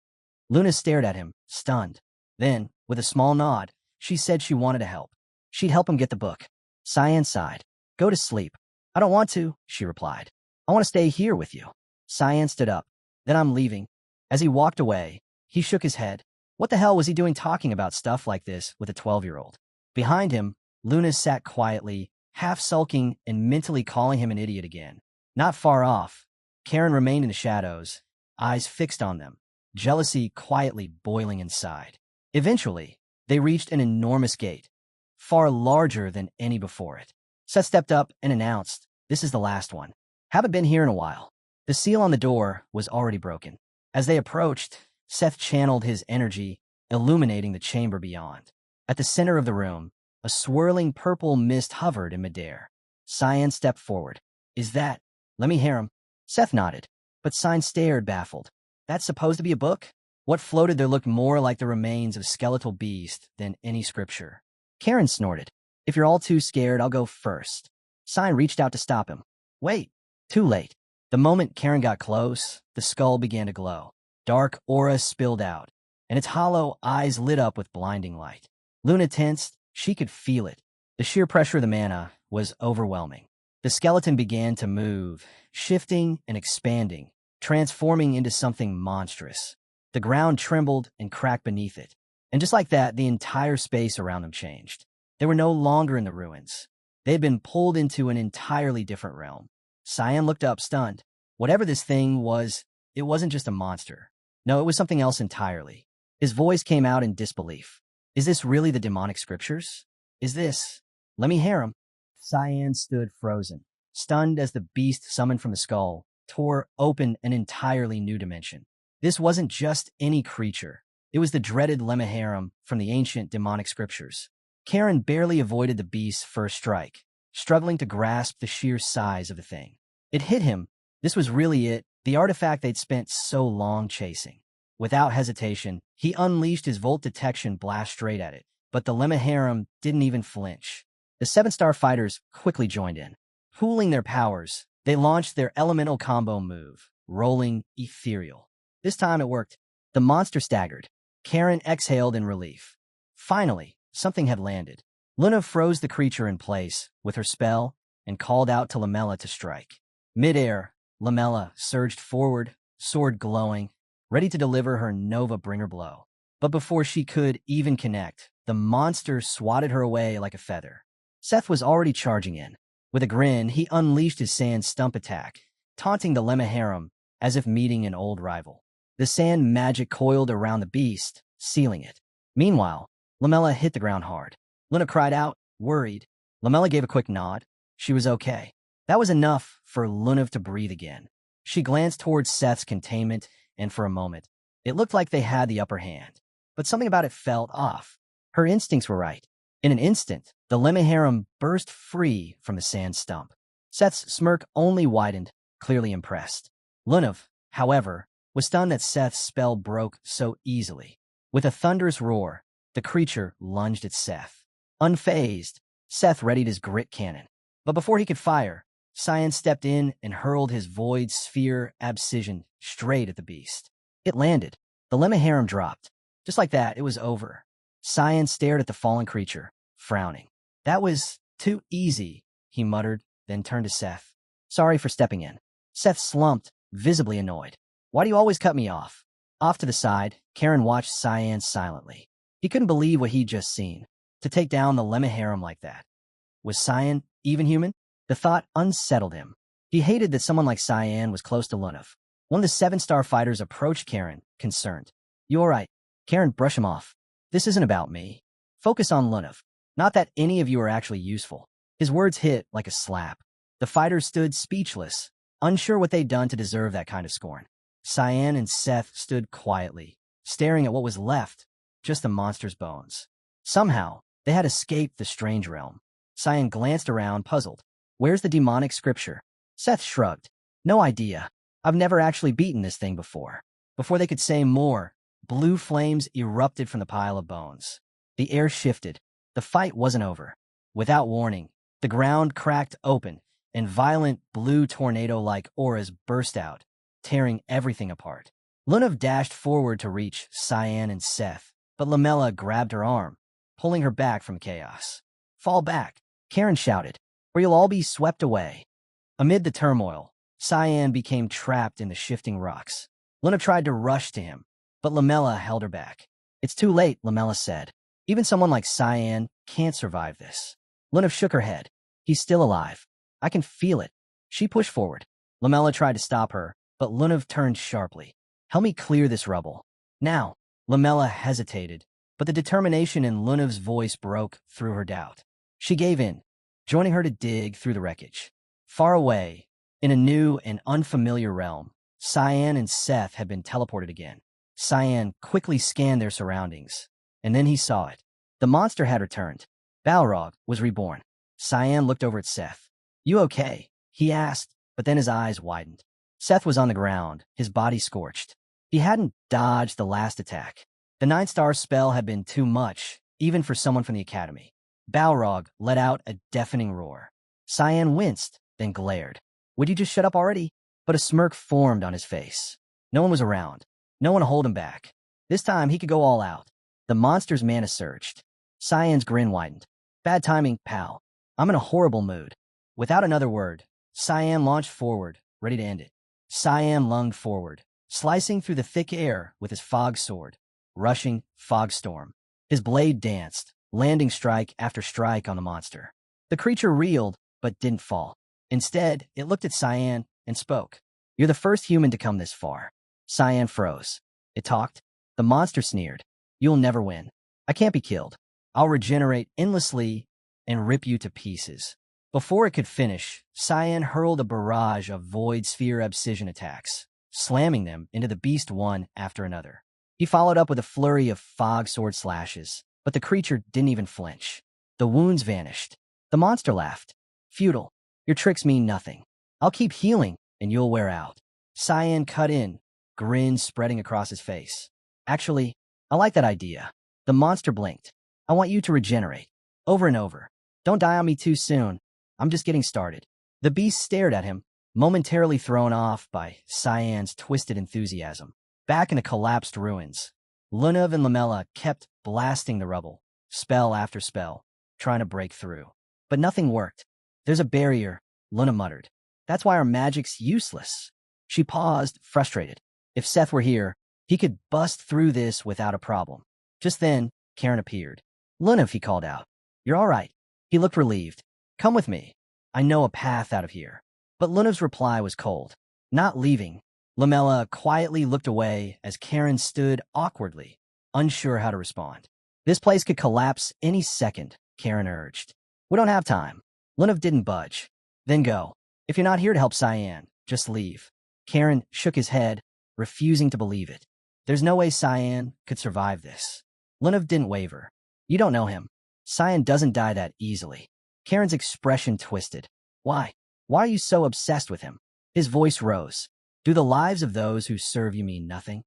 A: Luna stared at him, stunned. Then, with a small nod, she said she wanted to help. She'd help him get the book. Cyan sighed. Go to sleep. I don't want to, she replied. I want to stay here with you. Cyan stood up. Then I'm leaving. As he walked away, he shook his head. What the hell was he doing talking about stuff like this with a 12-year-old? Behind him, Luna sat quietly, half sulking and mentally calling him an idiot again. Not far off, Karen remained in the shadows, eyes fixed on them, jealousy quietly boiling inside. Eventually, they reached an enormous gate, far larger than any before it. Seth stepped up and announced, this is the last one. Haven't been here in a while. The seal on the door was already broken. As they approached, Seth channeled his energy, illuminating the chamber beyond. At the center of the room, A swirling purple mist hovered in midair. Cyan stepped forward. Is that? Let me hear him. Seth nodded, but Cyan stared, baffled. That's supposed to be a book? What floated there looked more like the remains of a skeletal beast than any scripture. Karen snorted. If you're all too scared, I'll go first. Cyan reached out to stop him. Wait. Too late. The moment Karen got close, the skull began to glow. Dark aura spilled out, and its hollow eyes lit up with blinding light. Luna tensed. She could feel it. The sheer pressure of the mana was overwhelming. The skeleton began to move, shifting and expanding, transforming into something monstrous. The ground trembled and cracked beneath it. And just like that, the entire space around them changed. They were no longer in the ruins. They had been pulled into an entirely different realm. Cyan looked up, stunned. Whatever this thing was, it wasn't just a monster. No, it was something else entirely. His voice came out in disbelief. Is this really the demonic scriptures? Is this? Let me hear him. Cyan stood frozen, stunned as the beast summoned from the skull tore open an entirely new dimension. This wasn't just any creature. It was the dreaded Lemmaharim from the ancient demonic scriptures. Karen barely avoided the beast's first strike, struggling to grasp the sheer size of the thing. It hit him. This was really it, the artifact they'd spent so long chasing. Without hesitation, he unleashed his Volt Detection blast straight at it, but the Lemmaharim didn't even flinch. The 7-star fighters quickly joined in. Pooling their powers, they launched their elemental combo move, Rolling Ethereal. This time it worked. The monster staggered. Karen exhaled in relief. Finally, something had landed. Luna froze the creature in place with her spell and called out to Lamella to strike. Mid-air, Lamella surged forward, sword glowing, ready to deliver her Nova Bringer blow. But before she could even connect, the monster swatted her away like a feather. Seth was already charging in. With a grin, he unleashed his sand stump attack, taunting the Lemmaharim as if meeting an old rival. The sand magic coiled around the beast, sealing it. Meanwhile, Lamella hit the ground hard. Luna cried out, worried. Lamella gave a quick nod. She was okay. That was enough for Luna to breathe again. She glanced towards Seth's containment, and for a moment, it looked like they had the upper hand. But something about it felt off. Her instincts were right. In an instant, the Lemmaharim burst free from the sand stump. Seth's smirk only widened, clearly impressed. Lunav, however, was stunned that Seth's spell broke so easily. With a thunderous roar, the creature lunged at Seth. Unfazed, Seth readied his grit cannon. But before he could fire, Cyan stepped in and hurled his void sphere abscission straight at the beast. It landed. The Lemmaharim dropped. Just like that, it was over. Cyan stared at the fallen creature, frowning. That was too easy, he muttered, then turned to Seth. Sorry for stepping in. Seth slumped, visibly annoyed. Why do you always cut me off? Off to the side, Karen watched Cyan silently. He couldn't believe what he'd just seen. To take down the Lemmaharim like that. Was Cyan even human? The thought unsettled him. He hated that someone like Cyan was close to Lunav. One of the 7-star fighters approached Karen, concerned. You all right? Karen, brush him off. This isn't about me. Focus on Lunav. Not that any of you are actually useful. His words hit like a slap. The fighters stood speechless, unsure what they'd done to deserve that kind of scorn. Cyan and Seth stood quietly, staring at what was left, just the monster's bones. Somehow, they had escaped the strange realm. Cyan glanced around, puzzled. Where's the demonic scripture? Seth shrugged. No idea. I've never actually beaten this thing before. Before they could say more, blue flames erupted from the pile of bones. The air shifted. The fight wasn't over. Without warning, the ground cracked open, and violent blue tornado-like auras burst out, tearing everything apart. Lunav dashed forward to reach Cyan and Seth, but Lamella grabbed her arm, pulling her back from chaos. Fall back, Karen shouted, or you'll all be swept away. Amid the turmoil, Cyan became trapped in the shifting rocks. Lunav tried to rush to him, but Lamella held her back. It's too late, Lamella said. Even someone like Cyan can't survive this. Lunav shook her head. He's still alive. I can feel it. She pushed forward. Lamella tried to stop her, but Lunav turned sharply. Help me clear this rubble. Now. Lamella hesitated, but the determination in Lunav's voice broke through her doubt. She gave in, joining her to dig through the wreckage. Far away, in a new and unfamiliar realm, Cyan and Seth had been teleported again. Cyan quickly scanned their surroundings, and then he saw it. The monster had returned, Balrog was reborn. Cyan looked over at Seth. You okay? He asked, but then his eyes widened. Seth was on the ground, his body scorched. He hadn't dodged the last attack. The 9-star spell had been too much, even for someone from the academy. Balrog let out a deafening roar. Cyan winced, then glared. Would you just shut up already? But a smirk formed on his face. No one was around. No one to hold him back. This time he could go all out. The monster's mana surged. Cyan's grin widened. Bad timing, pal. I'm in a horrible mood. Without another word, Cyan launched forward, ready to end it. Cyan lunged forward, slicing through the thick air with his fog sword. Rushing fog storm. His blade danced, landing strike after strike on the monster. The creature reeled, but didn't fall. Instead, it looked at Cyan and spoke. You're the first human to come this far. Cyan froze. It talked. The monster sneered. You'll never win. I can't be killed. I'll regenerate endlessly and rip you to pieces. Before it could finish, Cyan hurled a barrage of void sphere abscission attacks, slamming them into the beast one after another. He followed up with a flurry of fog sword slashes, but the creature didn't even flinch. The wounds vanished. The monster laughed. Futile. Your tricks mean nothing. I'll keep healing, and you'll wear out. Cyan cut in, grin spreading across his face. Actually, I like that idea. The monster blinked. I want you to regenerate. Over and over. Don't die on me too soon. I'm just getting started. The beast stared at him, momentarily thrown off by Cyan's twisted enthusiasm. Back in the collapsed ruins, Lunav and Lamella kept blasting the rubble, spell after spell, trying to break through. But nothing worked. There's a barrier, Luna muttered. That's why our magic's useless. She paused, frustrated. If Seth were here, he could bust through this without a problem. Just then, Karen appeared. Lunav, he called out. You're all right. He looked relieved. Come with me. I know a path out of here. But Lunav's reply was cold. Not leaving. Lamella quietly looked away as Karen stood awkwardly, unsure how to respond. This place could collapse any second, Karen urged. We don't have time. Lunav didn't budge. Then go. If you're not here to help Cyan, just leave. Karen shook his head, refusing to believe it. There's no way Cyan could survive this. Lunav didn't waver. You don't know him. Cyan doesn't die that easily. Karen's expression twisted. Why? Why are you so obsessed with him? His voice rose. Do the lives of those who serve you mean nothing?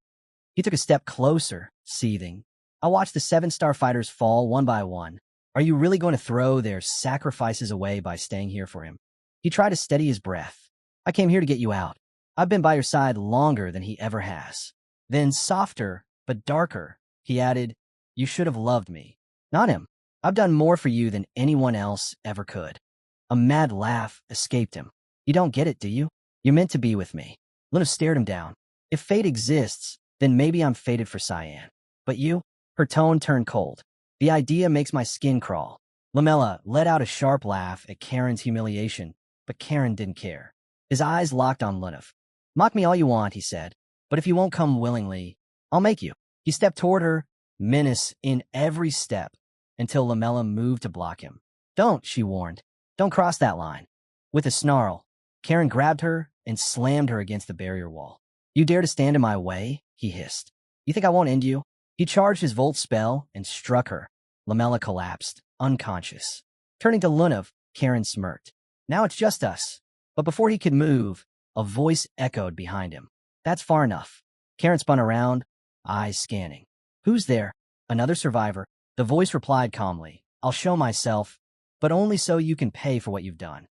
A: He took a step closer, seething. I watched the 7-star fighters fall one by one. Are you really going to throw their sacrifices away by staying here for him? He tried to steady his breath. I came here to get you out. I've been by your side longer than he ever has. Then, softer, but darker, he added, you should have loved me. Not him. I've done more for you than anyone else ever could. A mad laugh escaped him. You don't get it, do you? You're meant to be with me. Luna stared him down. If fate exists, then maybe I'm fated for Cyan. But you? Her tone turned cold. The idea makes my skin crawl. Lamella let out a sharp laugh at Karen's humiliation, but Karen didn't care. His eyes locked on Lunav. Mock me all you want, he said, but if you won't come willingly, I'll make you. He stepped toward her, menace in every step, until Lamella moved to block him. Don't, she warned. Don't cross that line. With a snarl, Karen grabbed her and slammed her against the barrier wall. You dare to stand in my way? He hissed. You think I won't end you? He charged his Volt spell and struck her. Lamella collapsed, unconscious. Turning to Lunav, Karen smirked. Now it's just us. But before he could move, a voice echoed behind him. That's far enough. Karen spun around, eyes scanning. Who's there? Another survivor. The voice replied calmly. I'll show myself, but only so you can pay for what you've done.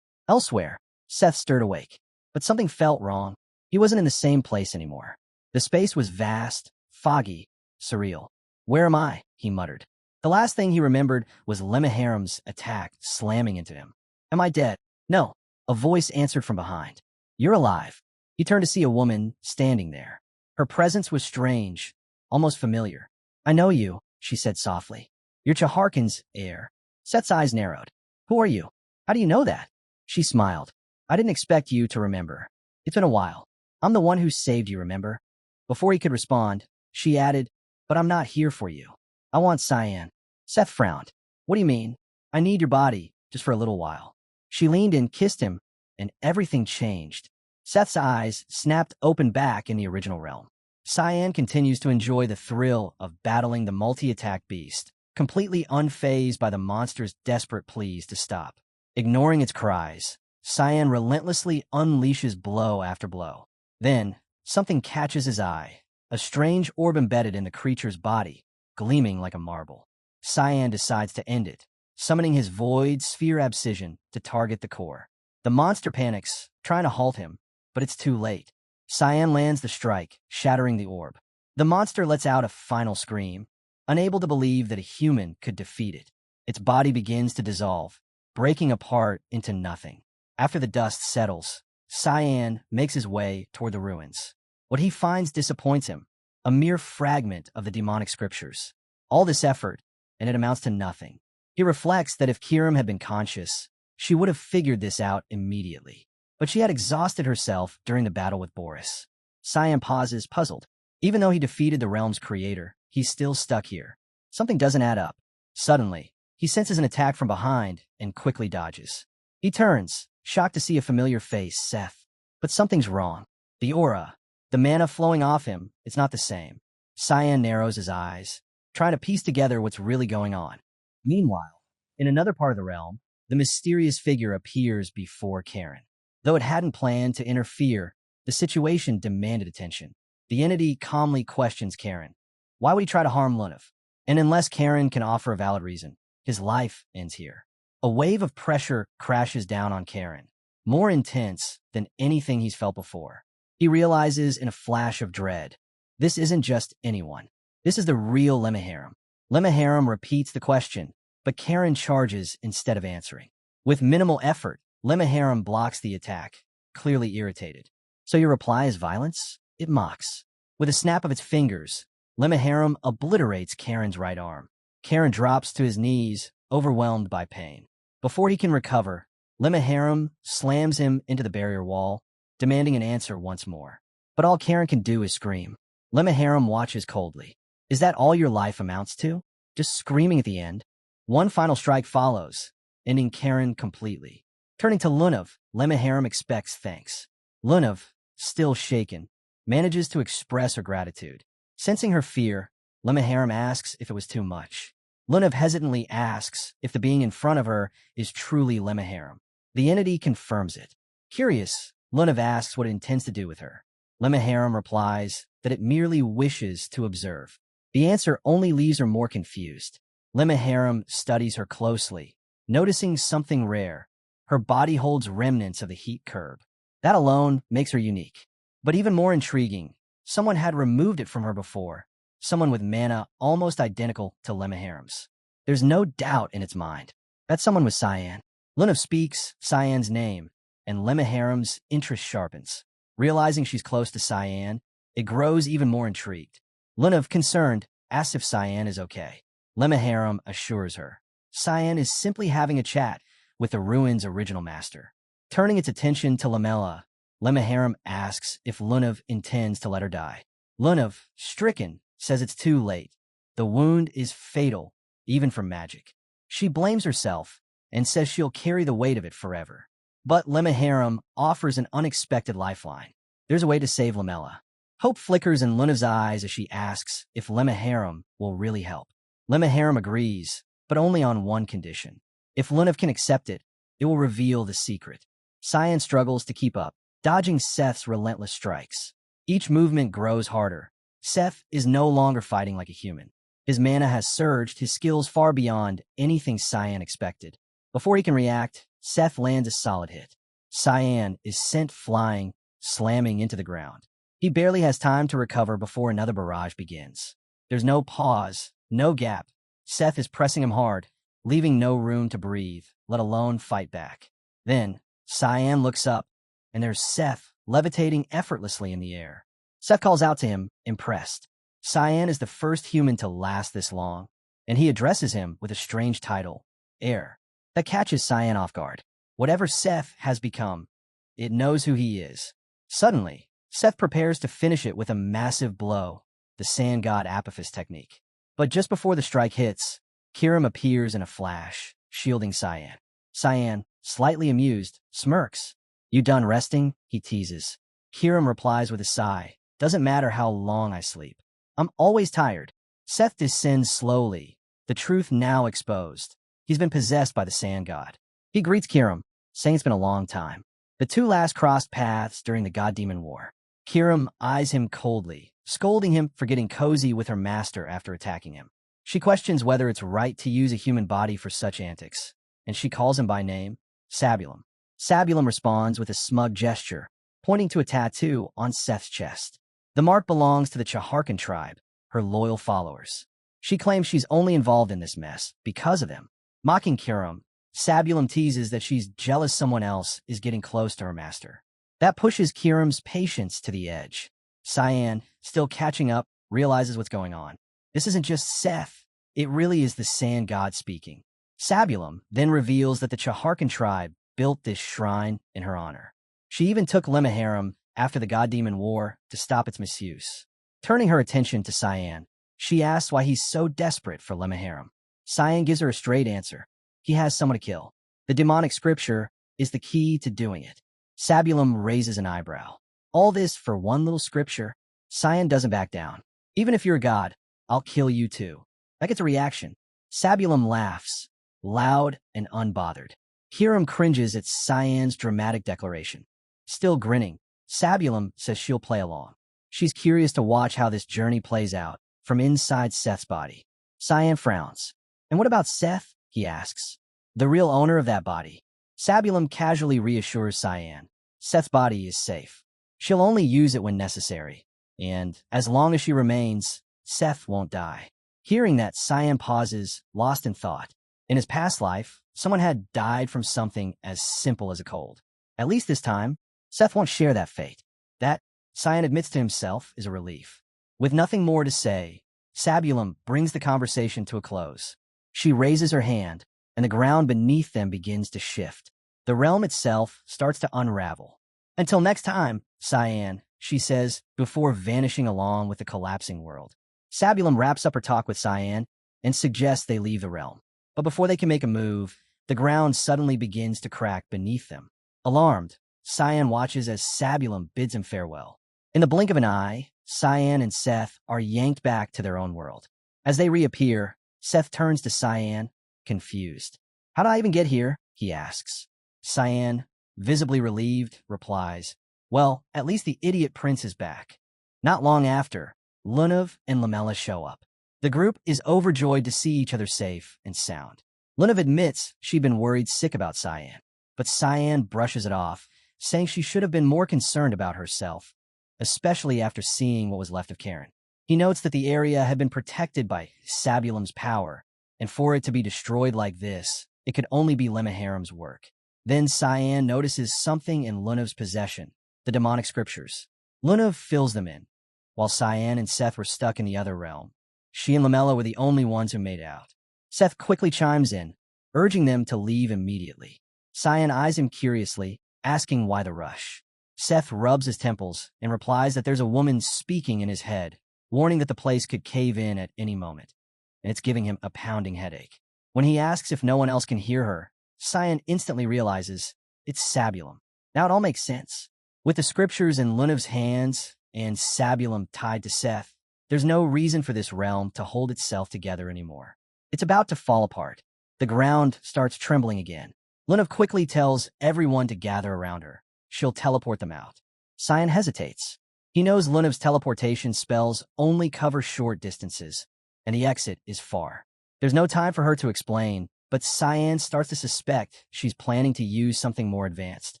A: Elsewhere, Seth stirred awake, but something felt wrong. He wasn't in the same place anymore. The space was vast, foggy, surreal. Where am I? He muttered. The last thing he remembered was Lemaharim's attack slamming into him. Am I dead? No. A voice answered from behind. You're alive. He turned to see a woman standing there. Her presence was strange, almost familiar. I know you, she said softly. You're Chaharkin's heir. Seth's eyes narrowed. Who are you? How do you know that? She smiled. I didn't expect you to remember. It's been a while. I'm the one who saved you, remember? Before he could respond, she added, but I'm not here for you. I want Cyan. Seth frowned. What do you mean? I need your body, just for a little while. She leaned in, kissed him, and everything changed. Seth's eyes snapped open back in the original realm. Cyan continues to enjoy the thrill of battling the multi-attack beast, completely unfazed by the monster's desperate pleas to stop. Ignoring its cries, Cyan relentlessly unleashes blow after blow. Then, something catches his eye, a strange orb embedded in the creature's body, gleaming like a marble. Cyan decides to end it, summoning his void sphere abscission to target the core. The monster panics, trying to halt him, but it's too late. Cyan lands the strike, shattering the orb. The monster lets out a final scream, unable to believe that a human could defeat it. Its body begins to dissolve, breaking apart into nothing. After the dust settles, Cyan makes his way toward the ruins. What he finds disappoints him, a mere fragment of the demonic scriptures. All this effort, and it amounts to nothing. He reflects that if Kirim had been conscious, she would have figured this out immediately. But she had exhausted herself during the battle with Boris. Cyan pauses, puzzled. Even though he defeated the realm's creator, he's still stuck here. Something doesn't add up. Suddenly, he senses an attack from behind and quickly dodges. He turns, shocked to see a familiar face, Seth. But something's wrong. The aura, the mana flowing off him, it's not the same. Cyan narrows his eyes, trying to piece together what's really going on. Meanwhile, in another part of the realm, the mysterious figure appears before Karen. Though it hadn't planned to interfere, the situation demanded attention. The entity calmly questions Karen. Why would he try to harm Lunav? And unless Karen can offer a valid reason, his life ends here. A wave of pressure crashes down on Karen, more intense than anything he's felt before. He realizes in a flash of dread, this isn't just anyone. This is the real Lemmaharam. Lemmaharam repeats the question, but Karen charges instead of answering. With minimal effort, Lemmaharam blocks the attack, clearly irritated. So your reply is violence? It mocks. With a snap of its fingers, Lemmaharam obliterates Karen's right arm. Karen drops to his knees, overwhelmed by pain. Before he can recover, Lemmaharam slams him into the barrier wall, demanding an answer once more. But all Karen can do is scream. Lemmaharam watches coldly. Is that all your life amounts to? Just screaming at the end? One final strike follows, ending Karen completely. Turning to Lunav, Lemmaharam expects thanks. Lunav, still shaken, manages to express her gratitude. Sensing her fear, Lemmaharam asks if it was too much. Lunav hesitantly asks if the being in front of her is truly Lemmaharam. The entity confirms it. Curious, Lunav asks what it intends to do with her. Lemmaharam replies that it merely wishes to observe. The answer only leaves her more confused. Lemmaharam studies her closely, noticing something rare. Her body holds remnants of the heat curb. That alone makes her unique. But even more intriguing, someone had removed it from her before, someone with mana almost identical to Lemmaharam's. There's no doubt in its mind. That someone was Cyan. Lunav speaks Cyan's name, and Lemmaharam's interest sharpens. Realizing she's close to Cyan, it grows even more intrigued. Lunav, concerned, asks if Cyan is okay. Lemmaharam assures her. Cyan is simply having a chat with the ruin's original master. Turning its attention to Lamela, Lemmaharam asks if Lunav intends to let her die. Lunav, stricken, says it's too late. The wound is fatal, even for magic. She blames herself and says she'll carry the weight of it forever. But Lemmaharam offers an unexpected lifeline. There's a way to save Lamela. Hope flickers in Lunav's eyes as she asks if Lemmaharam will really help. Lemmaharam agrees, but only on one condition. If Lunav can accept it, it will reveal the secret. Cyan struggles to keep up, dodging Seth's relentless strikes. Each movement grows harder. Seth is no longer fighting like a human. His mana has surged, his skills far beyond anything Cyan expected. Before he can react, Seth lands a solid hit. Cyan is sent flying, slamming into the ground. He barely has time to recover before another barrage begins. There's no pause, no gap. Seth is pressing him hard, leaving no room to breathe, let alone fight back. Then, Cyan looks up, and there's Seth levitating effortlessly in the air. Seth calls out to him, impressed. Cyan is the first human to last this long, and he addresses him with a strange title, Heir. That catches Cyan off guard. Whatever Seth has become, it knows who he is. Suddenly, Seth prepares to finish it with a massive blow, the Sand God Apophis technique. But just before the strike hits, Kirim appears in a flash, shielding Cyan. Cyan, slightly amused, smirks. You done resting? He teases. Kirim replies with a sigh. Doesn't matter how long I sleep. I'm always tired. Seth descends slowly, the truth now exposed. He's been possessed by the sand god. He greets Kirim, saying it's been a long time. The two last crossed paths during the god-demon war. Kirim eyes him coldly, scolding him for getting cozy with her master after attacking him. She questions whether it's right to use a human body for such antics, and she calls him by name, Sabulum. Sabulum responds with a smug gesture, pointing to a tattoo on Seth's chest. The mark belongs to the Chaharkan tribe, her loyal followers. She claims she's only involved in this mess because of them. Mocking Kirim, Sabulum teases that she's jealous someone else is getting close to her master. That pushes Kirim's patience to the edge. Cyan, still catching up, realizes what's going on. This isn't just Seth. It really is the sand god speaking. Sabulum then reveals that the Chaharkan tribe built this shrine in her honor. She even took Lemmaharam after the god-demon war to stop its misuse. Turning her attention to Cyan, she asks why he's so desperate for Lemmaharam. Cyan gives her a straight answer. He has someone to kill. The demonic scripture is the key to doing it. Sabulum raises an eyebrow. All this for one little scripture? Cyan doesn't back down. Even if you're a god, I'll kill you too. That gets a reaction. Sabulum laughs, loud and unbothered. Kirim cringes at Cyan's dramatic declaration. Still grinning, Sabulum says she'll play along. She's curious to watch how this journey plays out from inside Seth's body. Cyan frowns. And what about Seth? He asks. The real owner of that body. Sabulum casually reassures Cyan. Seth's body is safe. She'll only use it when necessary. And as long as she remains, Seth won't die. Hearing that, Cyan pauses, lost in thought. In his past life, someone had died from something as simple as a cold. At least this time, Seth won't share that fate. That, Cyan admits to himself, is a relief. With nothing more to say, Sabulum brings the conversation to a close. She raises her hand, and the ground beneath them begins to shift. The realm itself starts to unravel. Until next time, Cyan, she says, before vanishing along with the collapsing world. Sabulum wraps up her talk with Cyan and suggests they leave the realm. But before they can make a move, the ground suddenly begins to crack beneath them. Alarmed, Cyan watches as Sabulum bids him farewell. In the blink of an eye, Cyan and Seth are yanked back to their own world. As they reappear, Seth turns to Cyan, confused. How did I even get here? He asks. Cyan, visibly relieved, replies, well, at least the idiot prince is back. Not long after, Lunav and Lamella show up. The group is overjoyed to see each other safe and sound. Lunav admits she'd been worried sick about Cyan, but Cyan brushes it off, saying she should have been more concerned about herself, especially after seeing what was left of Karen. He notes that the area had been protected by Sabulum's power, and for it to be destroyed like this, it could only be Lemmaharam's work. Then Cyan notices something in Lunav's possession, the demonic scriptures. Lunav fills them in. While Cyan and Seth were stuck in the other realm, she and Lamella were the only ones who made out. Seth quickly chimes in, urging them to leave immediately. Cyan eyes him curiously, asking why the rush. Seth rubs his temples and replies that there's a woman speaking in his head, warning that the place could cave in at any moment, and it's giving him a pounding headache. When he asks if no one else can hear her, Cyan instantly realizes it's Sabulum. Now it all makes sense. With the scriptures in Lunav's hands and Sabulum tied to Seth, there's no reason for this realm to hold itself together anymore. It's about to fall apart. The ground starts trembling again. Lunav quickly tells everyone to gather around her. She'll teleport them out. Cyan hesitates. He knows Lunav's teleportation spells only cover short distances, and the exit is far. There's no time for her to explain, but Cyan starts to suspect she's planning to use something more advanced,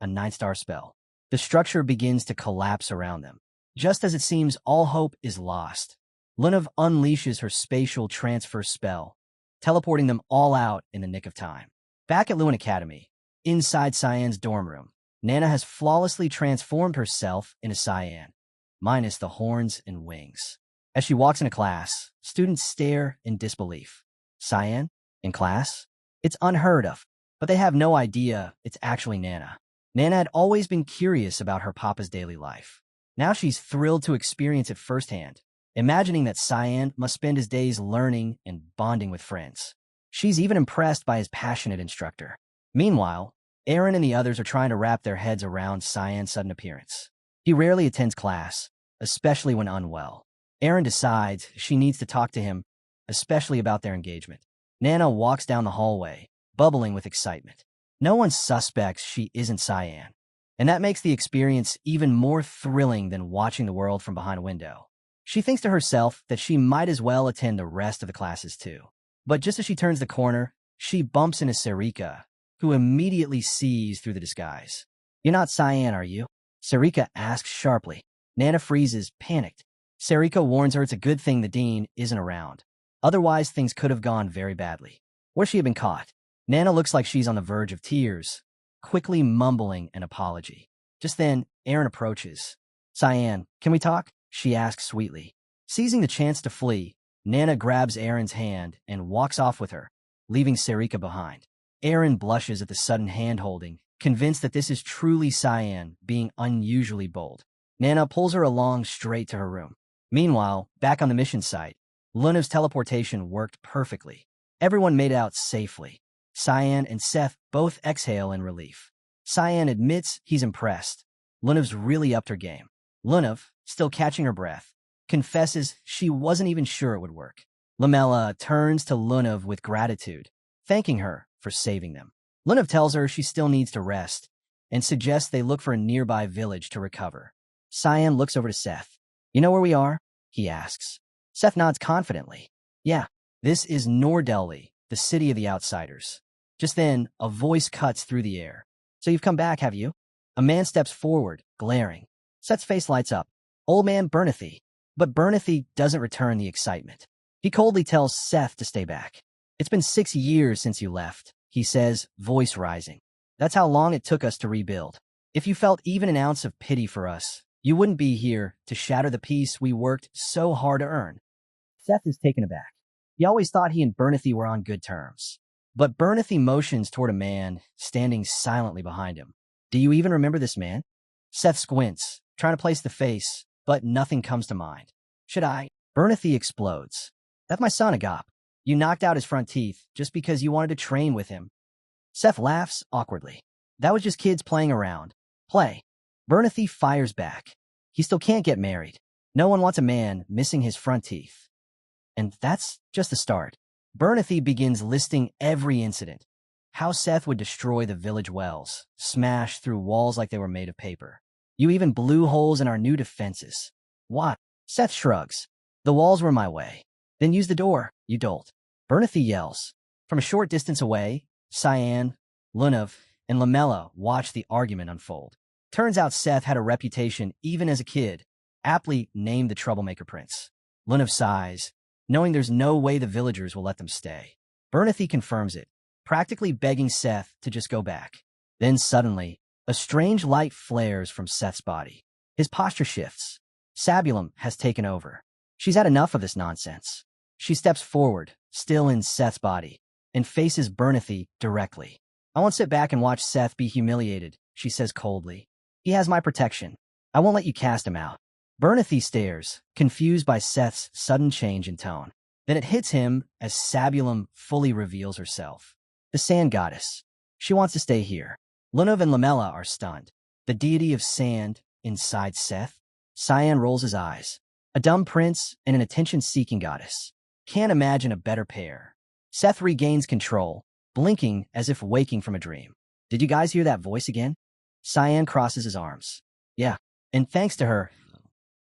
A: a 9-star spell. The structure begins to collapse around them. Just as it seems all hope is lost, Lunav unleashes her spatial transfer spell, teleporting them all out in the nick of time. Back at Lewin Academy, inside Cyan's dorm room, Nana has flawlessly transformed herself into Cyan, minus the horns and wings. As she walks into class, students stare in disbelief. Cyan? In class? It's unheard of, but they have no idea it's actually Nana. Nana had always been curious about her papa's daily life. Now she's thrilled to experience it firsthand, imagining that Cyan must spend his days learning and bonding with friends. She's even impressed by his passionate instructor. Meanwhile, Aaron and the others are trying to wrap their heads around Cyan's sudden appearance. He rarely attends class, especially when unwell. Aaron decides she needs to talk to him especially about their engagement. Nana walks down the hallway, bubbling with excitement. No one suspects she isn't Cyan, and that makes the experience even more thrilling than watching the world from behind a window. She thinks to herself that she might as well attend the rest of the classes too. But just as she turns the corner, she bumps into Sarika, who immediately sees through the disguise. "You're not Cyan, are you?" Sarika asks sharply. Nana freezes, panicked. Sarika warns her it's a good thing the dean isn't around. Otherwise, things could have gone very badly. What if she had been caught? Nana looks like she's on the verge of tears, quickly mumbling an apology. Just then, Aaron approaches. "Cyan, can we talk?" she asks sweetly. Seizing the chance to flee, Nana grabs Aaron's hand and walks off with her, leaving Sarika behind. Aaron blushes at the sudden hand-holding, convinced that this is truly Cyan being unusually bold. Nana pulls her along straight to her room. Meanwhile, back on the mission site, Lunav's teleportation worked perfectly. Everyone made out safely. Cyan and Seth both exhale in relief. Cyan admits he's impressed. Lunav's really upped her game. Lunav, still catching her breath, confesses she wasn't even sure it would work. Lamella turns to Lunav with gratitude, thanking her for saving them. Lunav tells her she still needs to rest and suggests they look for a nearby village to recover. Cyan looks over to Seth. "You know where we are?" he asks. Seth nods confidently. "Yeah, this is Nordelli, the city of the outsiders." Just then, a voice cuts through the air. "So you've come back, have you?" A man steps forward, glaring. Seth's face lights up. "Old man Bernathy." But Bernathy doesn't return the excitement. He coldly tells Seth to stay back. "It's been 6 years since you left," he says, voice rising. "That's how long it took us to rebuild. If you felt even an ounce of pity for us, you wouldn't be here to shatter the peace we worked so hard to earn." Seth is taken aback. He always thought he and Bernathy were on good terms. But Bernathy motions toward a man standing silently behind him. "Do you even remember this man?" Seth squints, trying to place the face, but nothing comes to mind. "Should I?" Bernathy explodes. "That's my son, Agop. You knocked out his front teeth just because you wanted to train with him." Seth laughs awkwardly. "That was just kids playing around." "Play." Bernathy fires back. He still can't get married. No one wants a man missing his front teeth. And that's just the start. Bernathy begins listing every incident. How Seth would destroy the village wells, smash through walls like they were made of paper. "You even blew holes in our new defenses." "What?" Seth shrugs. "The walls were my way." "Then use the door, you dolt." Bernathy yells. From a short distance away, Cyan, Lunav, and Lamella watch the argument unfold. Turns out Seth had a reputation even as a kid, aptly named the Troublemaker Prince. Lunav sighs, knowing there's no way the villagers will let them stay. Bernathy confirms it, practically begging Seth to just go back. Then suddenly, a strange light flares from Seth's body. His posture shifts. Sabulum has taken over. She's had enough of this nonsense. She steps forward, still in Seth's body, and faces Bernathy directly. "I won't sit back and watch Seth be humiliated," she says coldly. "He has my protection. I won't let you cast him out." Bernathy stares, confused by Seth's sudden change in tone. Then it hits him as Sabulum fully reveals herself. The sand goddess. She wants to stay here. Lunav and Lamella are stunned. The deity of sand inside Seth? Cyan rolls his eyes. A dumb prince and an attention-seeking goddess. Can't imagine a better pair. Seth regains control, blinking as if waking from a dream. "Did you guys hear that voice again?" Cyan crosses his arms. "Yeah, and thanks to her,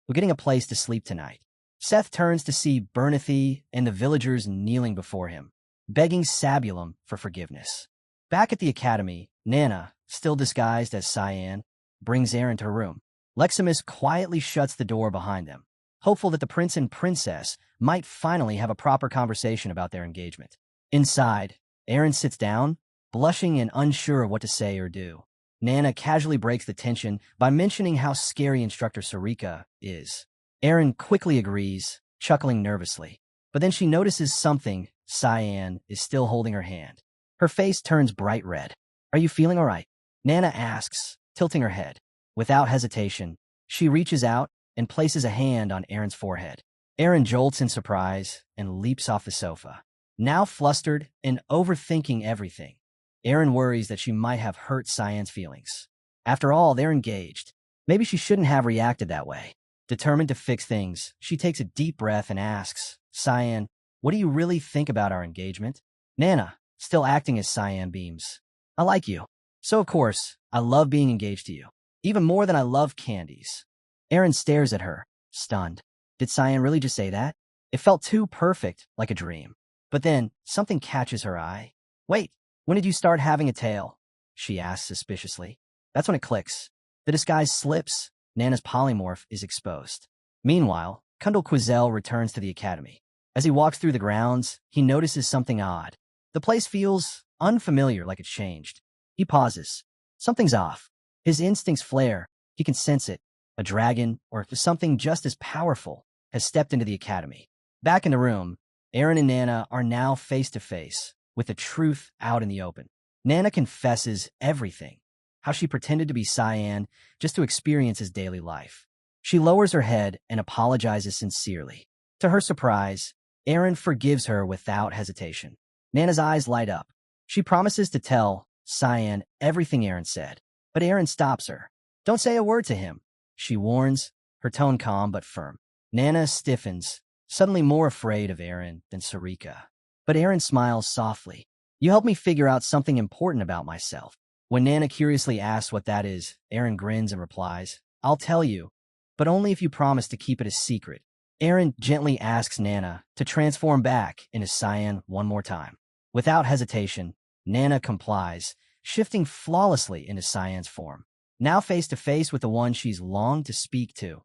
A: we're getting a place to sleep tonight." Seth turns to see Bernathy and the villagers kneeling before him, begging Sabulum for forgiveness. Back at the academy, Nana, still disguised as Cyan, brings Aaron to her room. Leximus quietly shuts the door behind them, hopeful that the prince and princess might finally have a proper conversation about their engagement. Inside, Aaron sits down, blushing and unsure of what to say or do. Nana casually breaks the tension by mentioning how scary Instructor Sarika is. Aaron quickly agrees, chuckling nervously. But then she notices something. Cyan is still holding her hand. Her face turns bright red. "Are you feeling all right?" Nana asks, tilting her head. Without hesitation, she reaches out and places a hand on Aaron's forehead. Aaron jolts in surprise and leaps off the sofa. Now flustered and overthinking everything, Aaron worries that she might have hurt Cyan's feelings. After all, they're engaged. Maybe she shouldn't have reacted that way. Determined to fix things, she takes a deep breath and asks, "Cyan, What do you really think about our engagement? Nana, still acting as Cyan beams. I like you. So of course, I love being engaged to you. Even more than I love candies. Aaron stares at her, stunned. Did Cyan really just say that? It felt too perfect, like a dream. But then, something catches her eye. Wait, when did you start having a tail? She asks suspiciously. That's when it clicks. The disguise slips. Nana's polymorph is exposed. Meanwhile, Kundal Quizel returns to the academy. As he walks through the grounds, he notices something odd. The place feels unfamiliar, like it's changed. He pauses. Something's off. His instincts flare. He can sense it. A dragon, or something just as powerful, has stepped into the academy. Back in the room, Aaron and Nana are now face to face, with the truth out in the open. Nana confesses everything. How she pretended to be Cyan just to experience his daily life. She lowers her head and apologizes sincerely. To her surprise, Aaron forgives her without hesitation. Nana's eyes light up. She promises to tell Cyan everything Aaron said, but Aaron stops her. Don't say a word to him, she warns, her tone calm but firm. Nana stiffens, suddenly more afraid of Aaron than Sarika. But Aaron smiles softly. You helped me figure out something important about myself. When Nana curiously asks what that is, Aaron grins and replies, I'll tell you, but only if you promise to keep it a secret. Aaron gently asks Nana to transform back into Cyan one more time. Without hesitation, Nana complies, shifting flawlessly into Cyan's form. Now face to face with the one she's longed to speak to,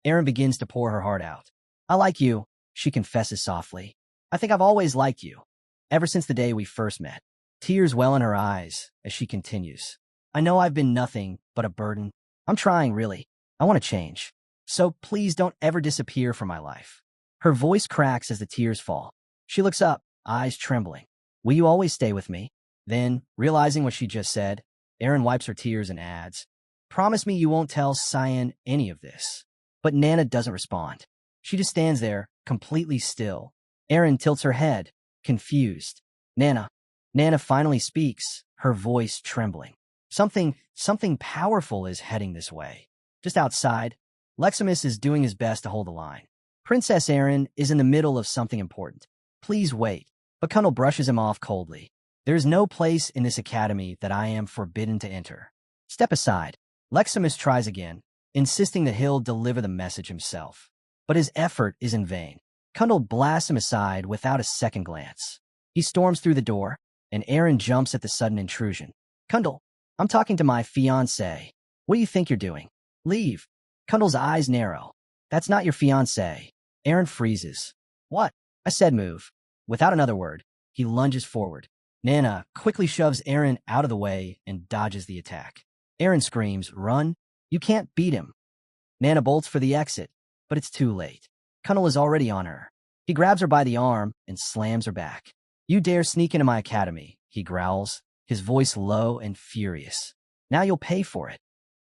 A: Aaron begins to pour her heart out. I like you, she confesses softly. I think I've always liked you, ever since the day we first met. Tears well in her eyes as she continues. I know I've been nothing but a burden. I'm trying, really. I want to change. So please don't ever disappear from my life. Her voice cracks as the tears fall. She looks up, eyes trembling. Will you always stay with me? Then, realizing what she just said, Aaron wipes her tears and adds, Promise me you won't tell Cyan any of this. But Nana doesn't respond. She just stands there, completely still. Aaron tilts her head, confused. Nana. Nana finally speaks, her voice trembling. Something powerful is heading this way. Just outside, Leximus is doing his best to hold the line. Princess Aaron is in the middle of something important. Please wait. But Kundal brushes him off coldly. There is no place in this academy that I am forbidden to enter. Step aside. Leximus tries again, insisting that he'll deliver the message himself. But his effort is in vain. Kundal blasts him aside without a second glance. He storms through the door, and Aaron jumps at the sudden intrusion. Kundal, I'm talking to my fiancé. What do you think you're doing? Leave. Kundal's eyes narrow. That's not your fiancé. Aaron freezes. What? I said move. Without another word, he lunges forward. Nana quickly shoves Aaron out of the way and dodges the attack. Aaron screams, Run! You can't beat him. Nana bolts for the exit, but it's too late. Kundal is already on her. He grabs her by the arm and slams her back. You dare sneak into my academy, he growls, his voice low and furious. Now you'll pay for it.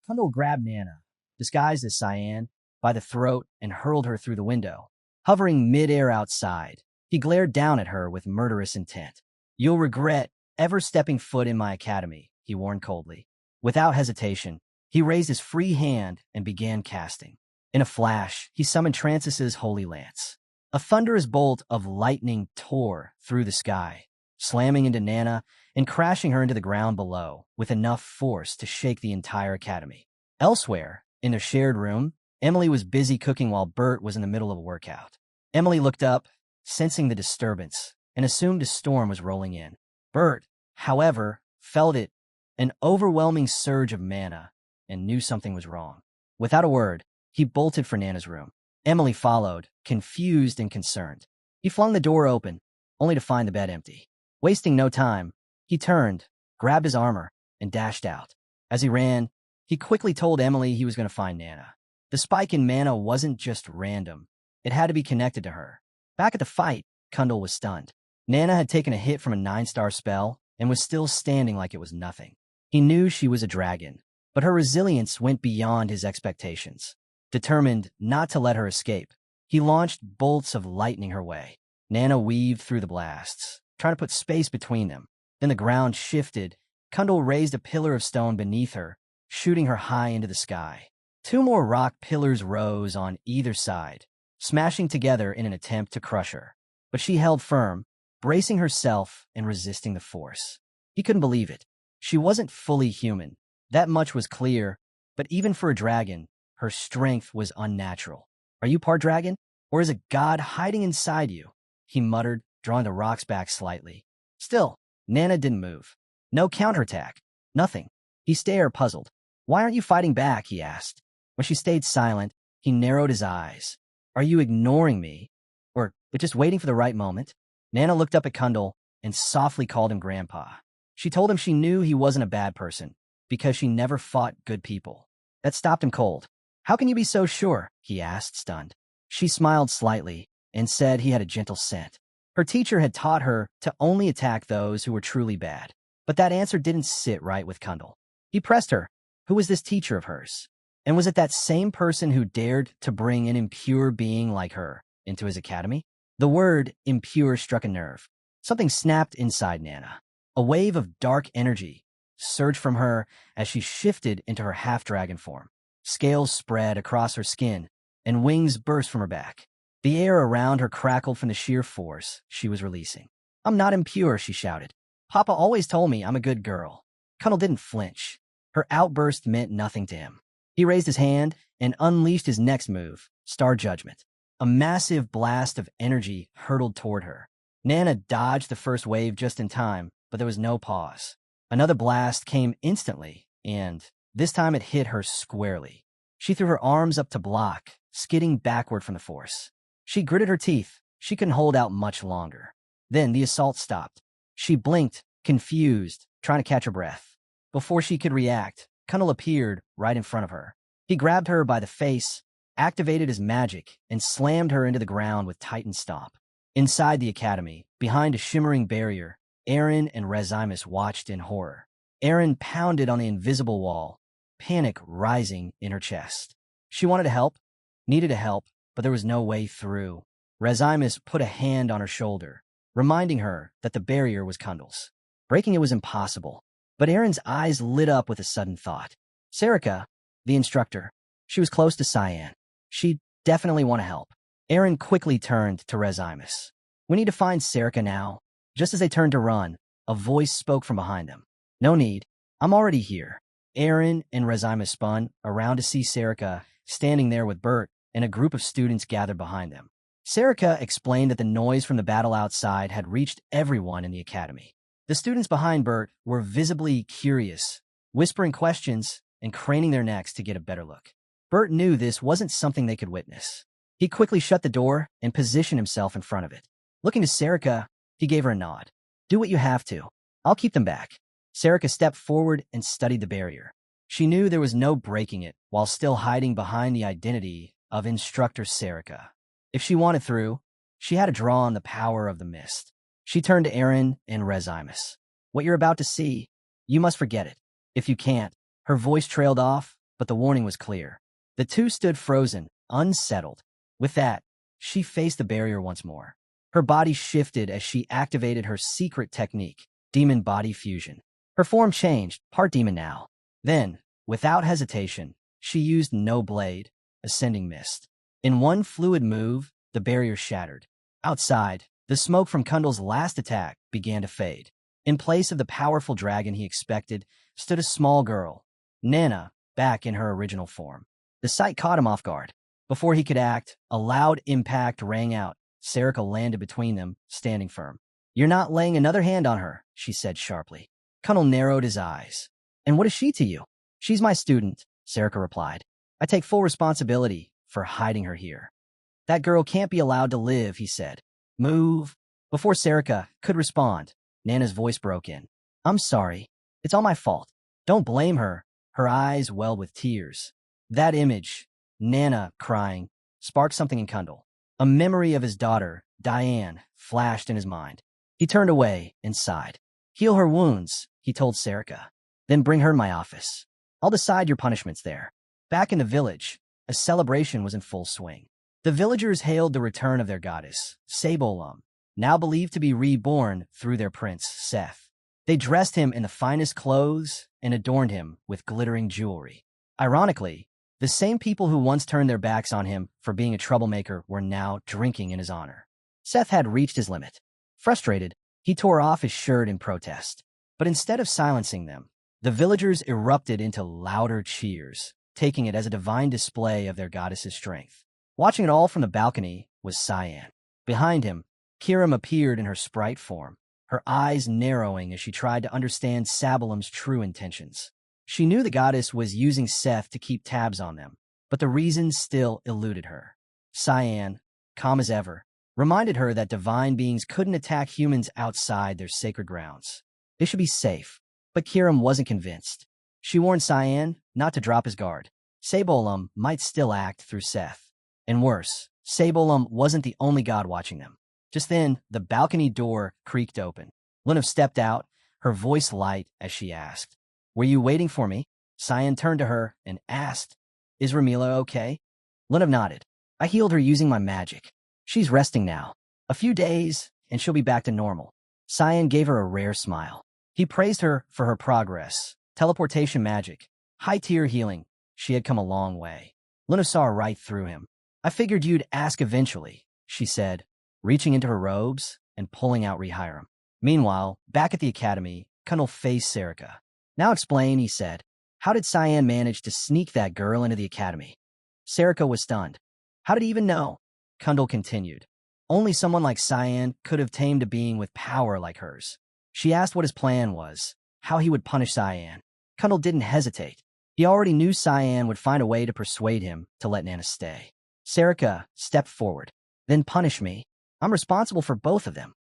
A: Kundal grabbed Nana, disguised as Cyan, by the throat and hurled her through the window. Hovering mid-air outside, he glared down at her with murderous intent. You'll regret ever stepping foot in my academy, he warned coldly. Without hesitation, he raised his free hand and began casting. In a flash, he summoned Trancis's holy lance. A thunderous bolt of lightning tore through the sky, slamming into Nana and crashing her into the ground below with enough force to shake the entire academy. Elsewhere, in their shared room, Emily was busy cooking while Bert was in the middle of a workout. Emily looked up, sensing the disturbance, and assumed a storm was rolling in. Bert, however, felt it, an overwhelming surge of mana, and knew something was wrong. Without a word, he bolted for Nana's room. Emily followed, confused and concerned. He flung the door open, only to find the bed empty. Wasting no time, he turned, grabbed his armor, and dashed out. As he ran, he quickly told Emily he was going to find Nana. The spike in mana wasn't just random. It had to be connected to her. Back at the fight, Kundal was stunned. Nana had taken a hit from a 9-star spell and was still standing like it was nothing. He knew she was a dragon, but her resilience went beyond his expectations. Determined not to let her escape, he launched bolts of lightning her way. Nana weaved through the blasts, trying to put space between them. Then the ground shifted. Kundal raised a pillar of stone beneath her, shooting her high into the sky. 2 more rock pillars rose on either side, smashing together in an attempt to crush her. but she held firm, bracing herself and resisting the force. He couldn't believe it. She wasn't fully human. That much was clear, but even for a dragon, her strength was unnatural. Are you part dragon? Or is a god hiding inside you? He muttered, drawing the rocks back slightly. Still, Nana didn't move. No counterattack. Nothing. He stared, puzzled. Why aren't you fighting back? He asked. When she stayed silent, he narrowed his eyes. Are you ignoring me? Or just waiting for the right moment? Nana looked up at Kundal and softly called him Grandpa. She told him she knew he wasn't a bad person, because she never fought good people. That stopped him cold. How can you be so sure? He asked, stunned. She smiled slightly and said he had a gentle scent. Her teacher had taught her to only attack those who were truly bad. But that answer didn't sit right with Kundal. He pressed her. Who was this teacher of hers? And was it that same person who dared to bring an impure being like her into his academy? The word impure struck a nerve. Something snapped inside Nana. A wave of dark energy surged from her as she shifted into her half-dragon form. Scales spread across her skin, and wings burst from her back. The air around her crackled from the sheer force she was releasing. I'm not impure, she shouted. Papa always told me I'm a good girl. Kundal didn't flinch. Her outburst meant nothing to him. He raised his hand and unleashed his next move, Star Judgment. A massive blast of energy hurtled toward her. Nana dodged the first wave just in time, but there was no pause. Another blast came instantly, and this time it hit her squarely. She threw her arms up to block, skidding backward from the force. She gritted her teeth. She couldn't hold out much longer. Then the assault stopped. She blinked, confused, trying to catch her breath. Before she could react, Kundal appeared right in front of her. He grabbed her by the face, activated his magic, and slammed her into the ground with titan stomp. Inside the academy, behind a shimmering barrier, Aaron and Rezimus watched in horror. Aaron pounded on the invisible wall, panic rising in her chest. She wanted to help, needed to help, but there was no way through. Rezimus put a hand on her shoulder, reminding her that the barrier was Kundal's. Breaking it was impossible, but Aaron's eyes lit up with a sudden thought. Sarika, the instructor, she was close to Cyan. She'd definitely want to help. Aaron quickly turned to Rezimus. We need to find Sarika now. Just as they turned to run, a voice spoke from behind them. No need. I'm already here. Aaron and Rezimus spun around to see Sarika standing there with Bert and a group of students gathered behind them. Sarika explained that the noise from the battle outside had reached everyone in the academy. The students behind Bert were visibly curious, whispering questions and craning their necks to get a better look. Bert knew this wasn't something they could witness. He quickly shut the door and positioned himself in front of it. Looking to Sarika, he gave her a nod. Do what you have to. I'll keep them back. Sarika stepped forward and studied the barrier. She knew there was no breaking it while still hiding behind the identity of Instructor Sarika. If she wanted through, she had to draw on the power of the mist. She turned to Aaron and Rezimus. What you're about to see, you must forget it. If you can't, her voice trailed off, but the warning was clear. The two stood frozen, unsettled. With that, she faced the barrier once more. Her body shifted as she activated her secret technique, Demon Body Fusion. Her form changed, part demon now. Then, without hesitation, she used No Blade, Ascending Mist. In one fluid move, the barrier shattered. Outside, the smoke from Kundal's last attack began to fade. In place of the powerful dragon he expected, stood a small girl, Nana, back in her original form. The sight caught him off guard. Before he could act, a loud impact rang out. Sarika landed between them, standing firm. You're not laying another hand on her, she said sharply. Kundal narrowed his eyes. And what is she to you? She's my student, Sarika replied. I take full responsibility for hiding her here. That girl can't be allowed to live, he said. Move. Before Sarika could respond, Nana's voice broke in. I'm sorry. It's all my fault. Don't blame her. Her eyes welled with tears. That image, Nana crying, sparked something in Kundal. A memory of his daughter, Diane, flashed in his mind. He turned away and sighed. Heal her wounds, he told Sarika. Then bring her to my office. I'll decide your punishments there. Back in the village, a celebration was in full swing. The villagers hailed the return of their goddess, Sabolum, now believed to be reborn through their prince, Seth. They dressed him in the finest clothes and adorned him with glittering jewelry. Ironically, the same people who once turned their backs on him for being a troublemaker were now drinking in his honor. Seth had reached his limit. Frustrated, he tore off his shirt in protest. But instead of silencing them, the villagers erupted into louder cheers, taking it as a divine display of their goddess's strength. Watching it all from the balcony was Cyan. Behind him, Kiram appeared in her sprite form, her eyes narrowing as she tried to understand Sabalim's true intentions. She knew the goddess was using Seth to keep tabs on them, but the reason still eluded her. Cyan, calm as ever, reminded her that divine beings couldn't attack humans outside their sacred grounds. They should be safe, but Kiram wasn't convinced. She warned Cyan not to drop his guard. Sabalim might still act through Seth. And worse, Sabalim wasn't the only god watching them. Just then, the balcony door creaked open. Lunav stepped out, her voice light as she asked, "Were you waiting for me?" Cyan turned to her and asked, "Is Ramila okay?" Lunav nodded. "I healed her using my magic. She's resting now. A few days, and she'll be back to normal." Cyan gave her a rare smile. He praised her for her progress, teleportation magic, high-tier healing. She had come a long way. Lunav saw right through him. "I figured you'd ask eventually," she said, reaching into her robes and pulling out Rehiram. Meanwhile, back at the academy, Kundal faced Sarika. "Now explain," he said. "How did Cyan manage to sneak that girl into the academy?" Sarika was stunned. "How did he even know?" Kundal continued. "Only someone like Cyan could have tamed a being with power like hers." She asked what his plan was, how he would punish Cyan. Kundal didn't hesitate. He already knew Cyan would find a way to persuade him to let Nana stay. Sarika stepped forward. "Then punish me. I'm responsible for both of them."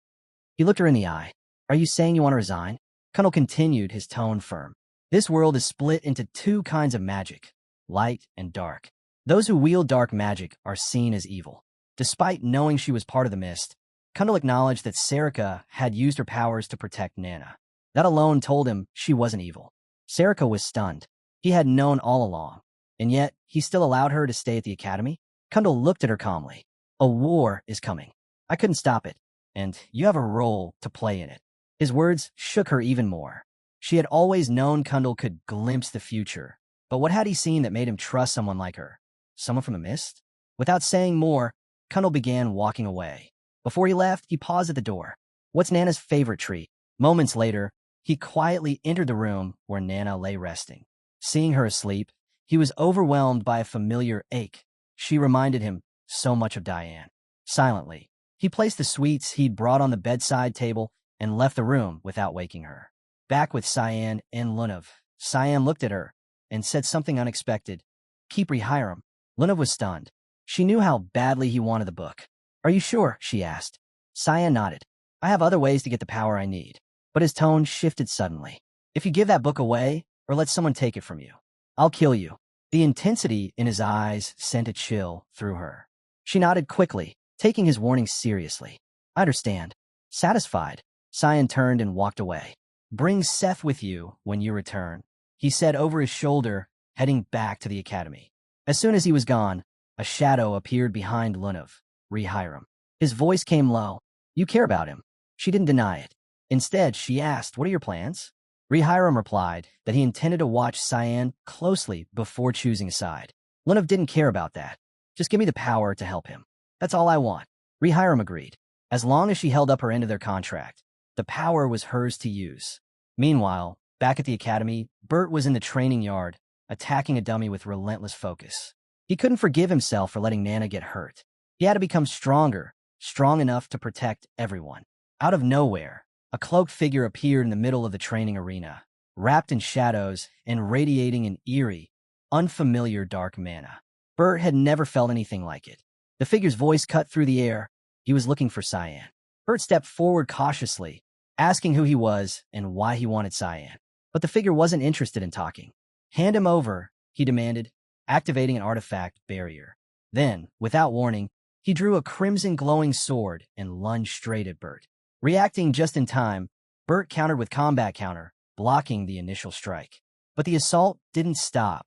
A: He looked her in the eye. "Are you saying you want to resign?" Kundal continued, his tone firm. "This world is split into two kinds of magic, light and dark. Those who wield dark magic are seen as evil." Despite knowing she was part of the mist, Kundal acknowledged that Sarika had used her powers to protect Nana. That alone told him she wasn't evil. Sarika was stunned. He had known all along, and yet he still allowed her to stay at the academy? Kundal looked at her calmly. "A war is coming. I couldn't stop it, and you have a role to play in it." His words shook her even more. She had always known Kundal could glimpse the future, but what had he seen that made him trust someone like her? Someone from the mist? Without saying more, Kundal began walking away. Before he left, he paused at the door. "What's Nana's favorite treat?" Moments later, he quietly entered the room where Nana lay resting. Seeing her asleep, he was overwhelmed by a familiar ache. She reminded him so much of Diane. Silently, he placed the sweets he'd brought on the bedside table and left the room without waking her. Back with Cyan and Lunav, Cyan looked at her and said something unexpected. "Keep Rehiram." Lunav was stunned. She knew how badly he wanted the book. "Are you sure?" she asked. Cyan nodded. "I have other ways to get the power I need." But his tone shifted suddenly. "If you give that book away, or let someone take it from you, I'll kill you." The intensity in his eyes sent a chill through her. She nodded quickly, taking his warning seriously. "I understand." Satisfied, Cyan turned and walked away. "Bring Seth with you when you return," he said over his shoulder, heading back to the academy. As soon as he was gone, a shadow appeared behind Lunav, Rehiram. His voice came low. "You care about him." She didn't deny it. Instead, she asked, "What are your plans?" Rehiram replied that he intended to watch Cyan closely before choosing a side. Lunav didn't care about that. "Just give me the power to help him. That's all I want." Rehiram agreed. As long as she held up her end of their contract, the power was hers to use. Meanwhile, back at the academy, Bert was in the training yard, attacking a dummy with relentless focus. He couldn't forgive himself for letting Nana get hurt. He had to become stronger, strong enough to protect everyone. Out of nowhere, a cloaked figure appeared in the middle of the training arena, wrapped in shadows and radiating an eerie, unfamiliar dark mana. Bert had never felt anything like it. The figure's voice cut through the air. He was looking for Cyan. Bert stepped forward cautiously, asking who he was and why he wanted Cyan. But the figure wasn't interested in talking. "Hand him over," he demanded, activating an artifact barrier. Then, without warning, he drew a crimson glowing sword and lunged straight at Bert. Reacting just in time, Bert countered with combat counter, blocking the initial strike. But the assault didn't stop.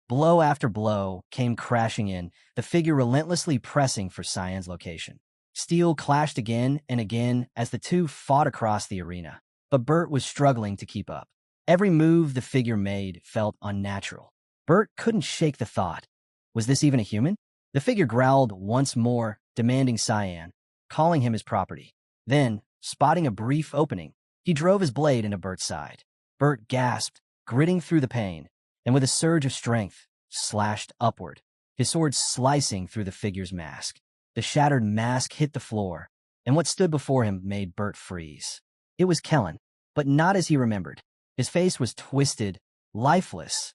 A: Blow after blow came crashing in, the figure relentlessly pressing for Cyan's location. Steel clashed again and again as the two fought across the arena, but Bert was struggling to keep up. Every move the figure made felt unnatural. Bert couldn't shake the thought. Was this even a human? The figure growled once more, demanding Cyan. calling him his property. Then, spotting a brief opening, he drove his blade into Bert's side. Bert gasped, gritting through the pain, and with a surge of strength, slashed upward, his sword slicing through the figure's mask. The shattered mask hit the floor, and what stood before him made Bert freeze. It was Kellen, but not as he remembered. His face was twisted, lifeless,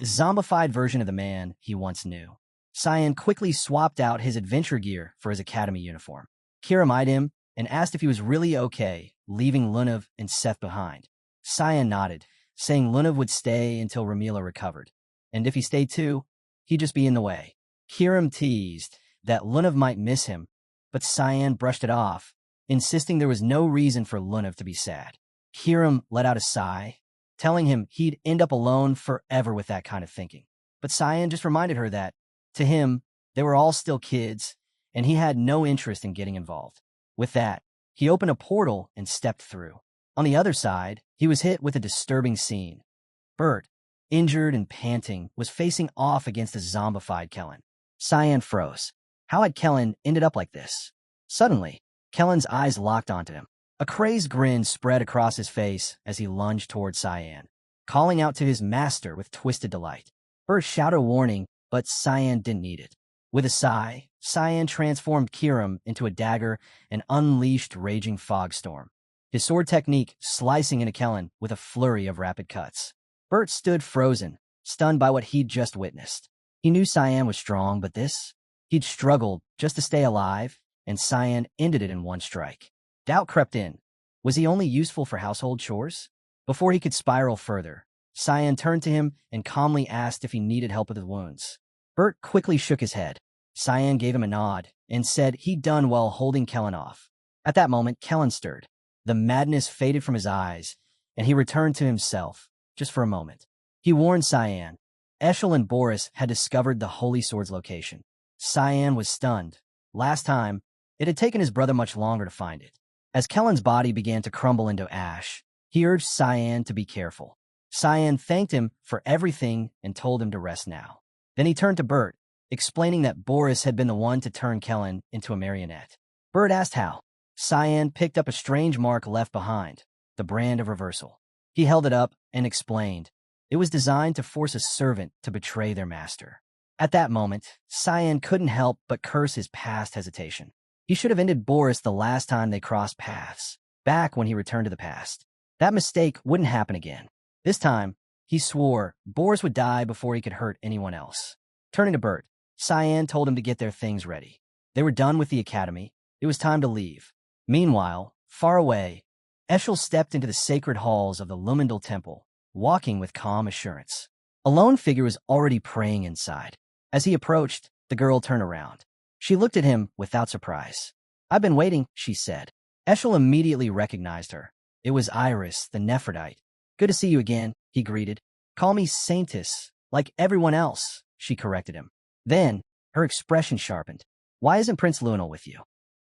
A: a zombified version of the man he once knew. Cyan quickly swapped out his adventure gear for his academy uniform. Kirim eyed him and asked if he was really okay, leaving Lunav and Seth behind. Cyan nodded, saying Lunav would stay until Ramila recovered, and if he stayed too, he'd just be in the way. Kirim teased that Lunav might miss him, but Cyan brushed it off, insisting there was no reason for Lunav to be sad. Kirim let out a sigh, telling him he'd end up alone forever with that kind of thinking. But Cyan just reminded her that, to him, they were all still kids, and he had no interest in getting involved. With that, he opened a portal and stepped through. On the other side, he was hit with a disturbing scene. Bert, injured and panting, was facing off against a zombified Kellen. Cyan froze. How had Kellen ended up like this? Suddenly, Kellen's eyes locked onto him. A crazed grin spread across his face as he lunged toward Cyan, calling out to his master with twisted delight. Bert shouted a warning, but Cyan didn't need it. With a sigh, Cyan transformed Kirim into a dagger and unleashed Raging Fogstorm, his sword technique slicing into Kellen with a flurry of rapid cuts. Bert stood frozen, stunned by what he'd just witnessed. He knew Cyan was strong, but this? He'd struggled just to stay alive, and Cyan ended it in one strike. Doubt crept in. Was he only useful for household chores? Before he could spiral further, Cyan turned to him and calmly asked if he needed help with his wounds. Bert quickly shook his head. Cyan gave him a nod and said he'd done well holding Kellen off. At that moment, Kellen stirred. The madness faded from his eyes, and he returned to himself, just for a moment. He warned Cyan. Eshel and Boris had discovered the Holy Sword's location. Cyan was stunned. Last time, it had taken his brother much longer to find it. As Kellen's body began to crumble into ash, he urged Cyan to be careful. Cyan thanked him for everything and told him to rest now. Then he turned to Bert, explaining that Boris had been the one to turn Kellen into a marionette. Bert asked how. Cyan picked up a strange mark left behind, the brand of reversal. He held it up and explained. It was designed to force a servant to betray their master. At that moment, Cyan couldn't help but curse his past hesitation. He should have ended Boris the last time they crossed paths, back when he returned to the past. That mistake wouldn't happen again. This time, he swore Boris would die before he could hurt anyone else. Turning to Bert, Cyan told him to get their things ready. They were done with the academy. It was time to leave. Meanwhile, far away, Eshel stepped into the sacred halls of the Lumendal Temple, walking with calm assurance. A lone figure was already praying inside. As he approached, the girl turned around. She looked at him without surprise. "I've been waiting," she said. Eshel immediately recognized her. It was Iris, the Nephrodite. "Good to see you again," he greeted. "Call me Saintess, like everyone else," she corrected him. Then, her expression sharpened. "Why isn't Prince Lunal with you?"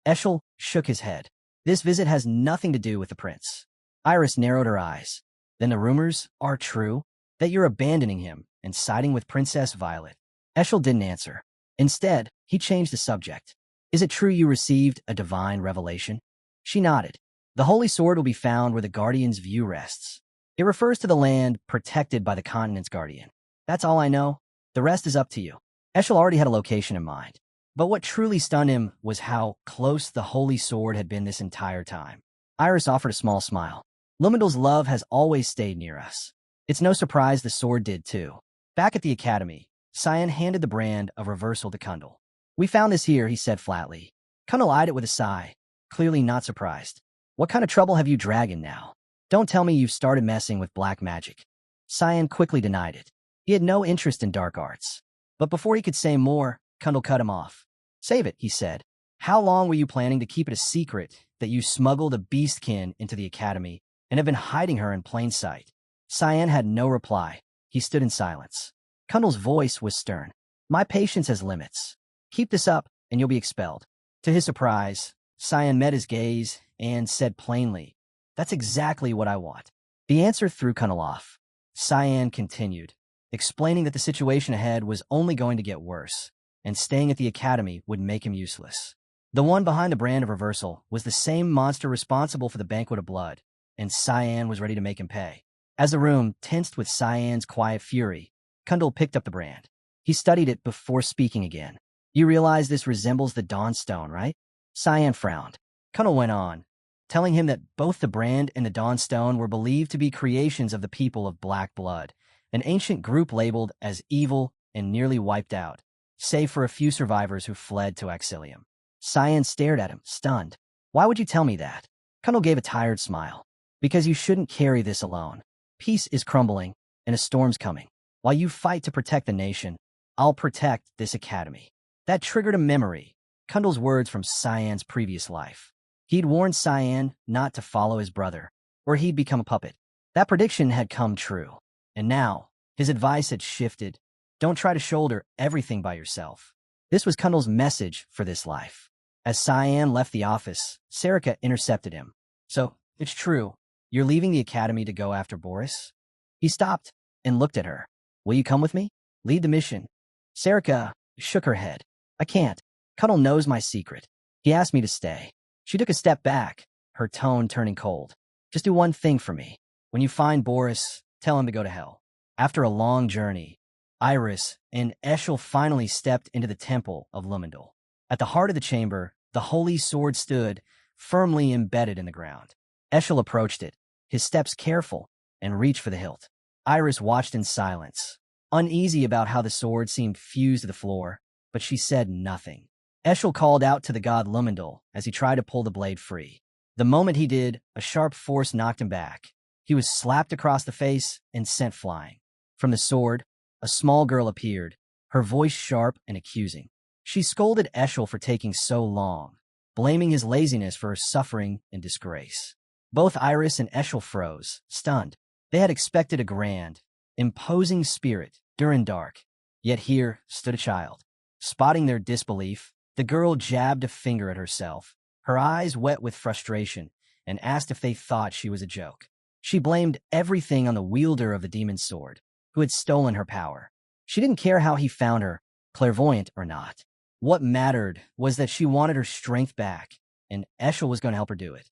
A: Eshel shook his head. "This visit has nothing to do with the prince." Iris narrowed her eyes. "Then the rumors are true? That you're abandoning him and siding with Princess Violet?" Eshel didn't answer. Instead, he changed the subject. "Is it true you received a divine revelation?" She nodded. "The Holy Sword will be found where the Guardian's view rests. It refers to the land protected by the continent's guardian. That's all I know. The rest is up to you." Eshel already had a location in mind. But what truly stunned him was how close the Holy Sword had been this entire time. Iris offered a small smile. "Lumendal's love has always stayed near us. It's no surprise the sword did too." Back at the academy, Cyan handed the brand of reversal to Kundal. "We found this here," he said flatly. Kundal eyed it with a sigh, clearly not surprised. "What kind of trouble have you dragging now? Don't tell me you've started messing with black magic." Cyan quickly denied it. He had no interest in dark arts. But before he could say more, Kundal cut him off. "Save it," he said. "How long were you planning to keep it a secret that you smuggled a beastkin into the academy and have been hiding her in plain sight?" Cyan had no reply. He stood in silence. Kundal's voice was stern. "My patience has limits. Keep this up, and you'll be expelled." To his surprise, Cyan met his gaze and said plainly, "That's exactly what I want." The answer threw Kundal off. Cyan continued, explaining that the situation ahead was only going to get worse, and staying at the academy would make him useless. The one behind the brand of reversal was the same monster responsible for the Banquet of Blood, and Cyan was ready to make him pay. As the room tensed with Cyan's quiet fury, Kundal picked up the brand. He studied it before speaking again. You realize this resembles the Dawnstone, right? Cyan frowned. Kundal went on, telling him that both the brand and the Dawnstone were believed to be creations of the people of Black Blood, an ancient group labeled as evil and nearly wiped out, save for a few survivors who fled to Axilium. Cyan stared at him, stunned. Why would you tell me that? Kundal gave a tired smile. Because you shouldn't carry this alone. Peace is crumbling, and a storm's coming. While you fight to protect the nation, I'll protect this academy. That triggered a memory, Kundal's words from Cyan's previous life. He'd warned Cyan not to follow his brother, or he'd become a puppet. That prediction had come true. And now, his advice had shifted. Don't try to shoulder everything by yourself. This was Kundal's message for this life. As Cyan left the office, Sarika intercepted him. So, it's true. You're leaving the academy to go after Boris? He stopped and looked at her. Will you come with me? Lead the mission. Sarika shook her head. I can't. Kundal knows my secret. He asked me to stay. She took a step back, her tone turning cold. Just do one thing for me. When you find Boris, tell him to go to hell. After a long journey, Iris and Eshel finally stepped into the temple of Lumendal. At the heart of the chamber, the holy sword stood, firmly embedded in the ground. Eshel approached it, his steps careful, and reached for the hilt. Iris watched in silence, uneasy about how the sword seemed fused to the floor, but she said nothing. Eshel called out to the god Lumendal as he tried to pull the blade free. The moment he did, a sharp force knocked him back. He was slapped across the face and sent flying. From the sword, a small girl appeared, her voice sharp and accusing. She scolded Eshel for taking so long, blaming his laziness for her suffering and disgrace. Both Iris and Eshel froze, stunned. They had expected a grand, imposing spirit, Durin dark. Yet here stood a child. Spotting their disbelief, the girl jabbed a finger at herself, her eyes wet with frustration, and asked if they thought she was a joke. She blamed everything on the wielder of the demon's sword, who had stolen her power. She didn't care how he found her, clairvoyant or not. What mattered was that she wanted her strength back, and Eshel was going to help her do it.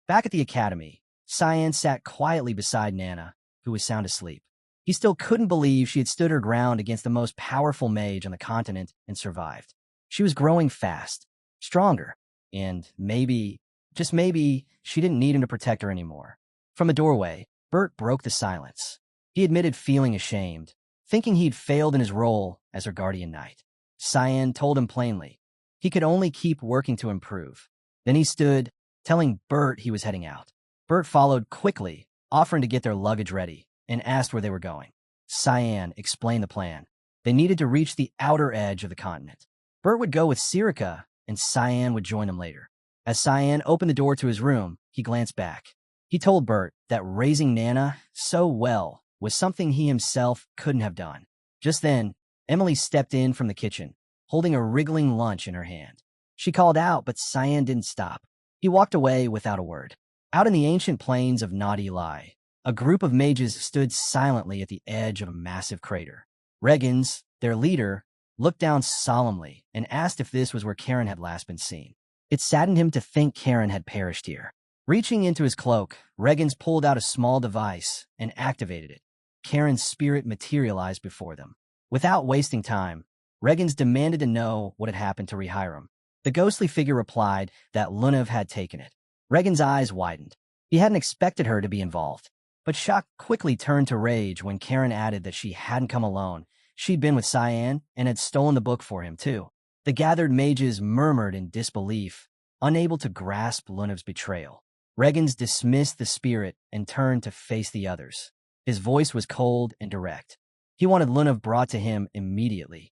A: Back at the academy, Cyan sat quietly beside Nana, who was sound asleep. He still couldn't believe she had stood her ground against the most powerful mage on the continent and survived. She was growing fast, stronger, and maybe, just maybe, she didn't need him to protect her anymore. From a doorway, Bert broke the silence. He admitted feeling ashamed, thinking he'd failed in his role as her guardian knight. Cyan told him plainly he could only keep working to improve. Then he stood, telling Bert he was heading out. Bert followed quickly, offering to get their luggage ready, and asked where they were going. Cyan explained the plan. They needed to reach the outer edge of the continent. Bert would go with Sarika, and Cyan would join him later. As Cyan opened the door to his room, he glanced back. He told Bert that raising Nana so well was something he himself couldn't have done. Just then, Emily stepped in from the kitchen, holding a wriggling lunch in her hand. She called out, but Cyan didn't stop. He walked away without a word. Out in the ancient plains of Nadi Lai, a group of mages stood silently at the edge of a massive crater. Regans, their leader, looked down solemnly and asked if this was where Karen had last been seen. It saddened him to think Karen had perished here. Reaching into his cloak, Regans pulled out a small device and activated it. Karen's spirit materialized before them. Without wasting time, Regans demanded to know what had happened to Rehiram. The ghostly figure replied that Lunev had taken it. Regans' eyes widened. He hadn't expected her to be involved. But shock quickly turned to rage when Karen added that she hadn't come alone. She'd been with Cyan and had stolen the book for him, too. The gathered mages murmured in disbelief, unable to grasp Lunev's betrayal. Regans dismissed the spirit and turned to face the others. His voice was cold and direct. He wanted Lunev brought to him immediately.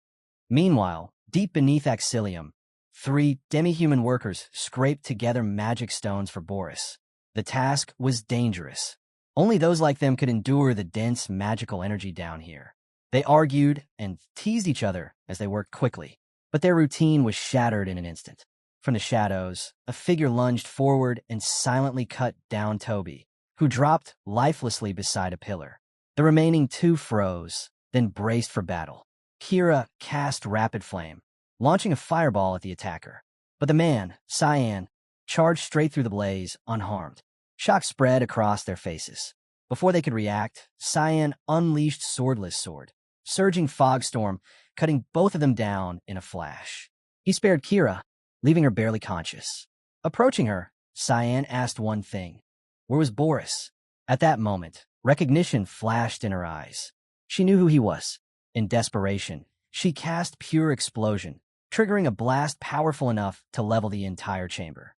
A: Meanwhile, deep beneath Axilium, 3 demi-human workers scraped together magic stones for Boris. The task was dangerous. Only those like them could endure the dense magical energy down here. They argued and teased each other as they worked quickly, but their routine was shattered in an instant. From the shadows, a figure lunged forward and silently cut down Toby, who dropped lifelessly beside a pillar. The remaining 2 froze, then braced for battle. Kira cast Rapid Flame, launching a fireball at the attacker. But the man, Cyan, charged straight through the blaze, unharmed. Shock spread across their faces. Before they could react, Cyan unleashed Swordless Sword, surging fog storm, cutting both of them down in a flash. He spared Kira, leaving her barely conscious. Approaching her, Cyan asked one thing. Where was Boris? At that moment, recognition flashed in her eyes. She knew who he was. In desperation, she cast Pure Explosion, triggering a blast powerful enough to level the entire chamber.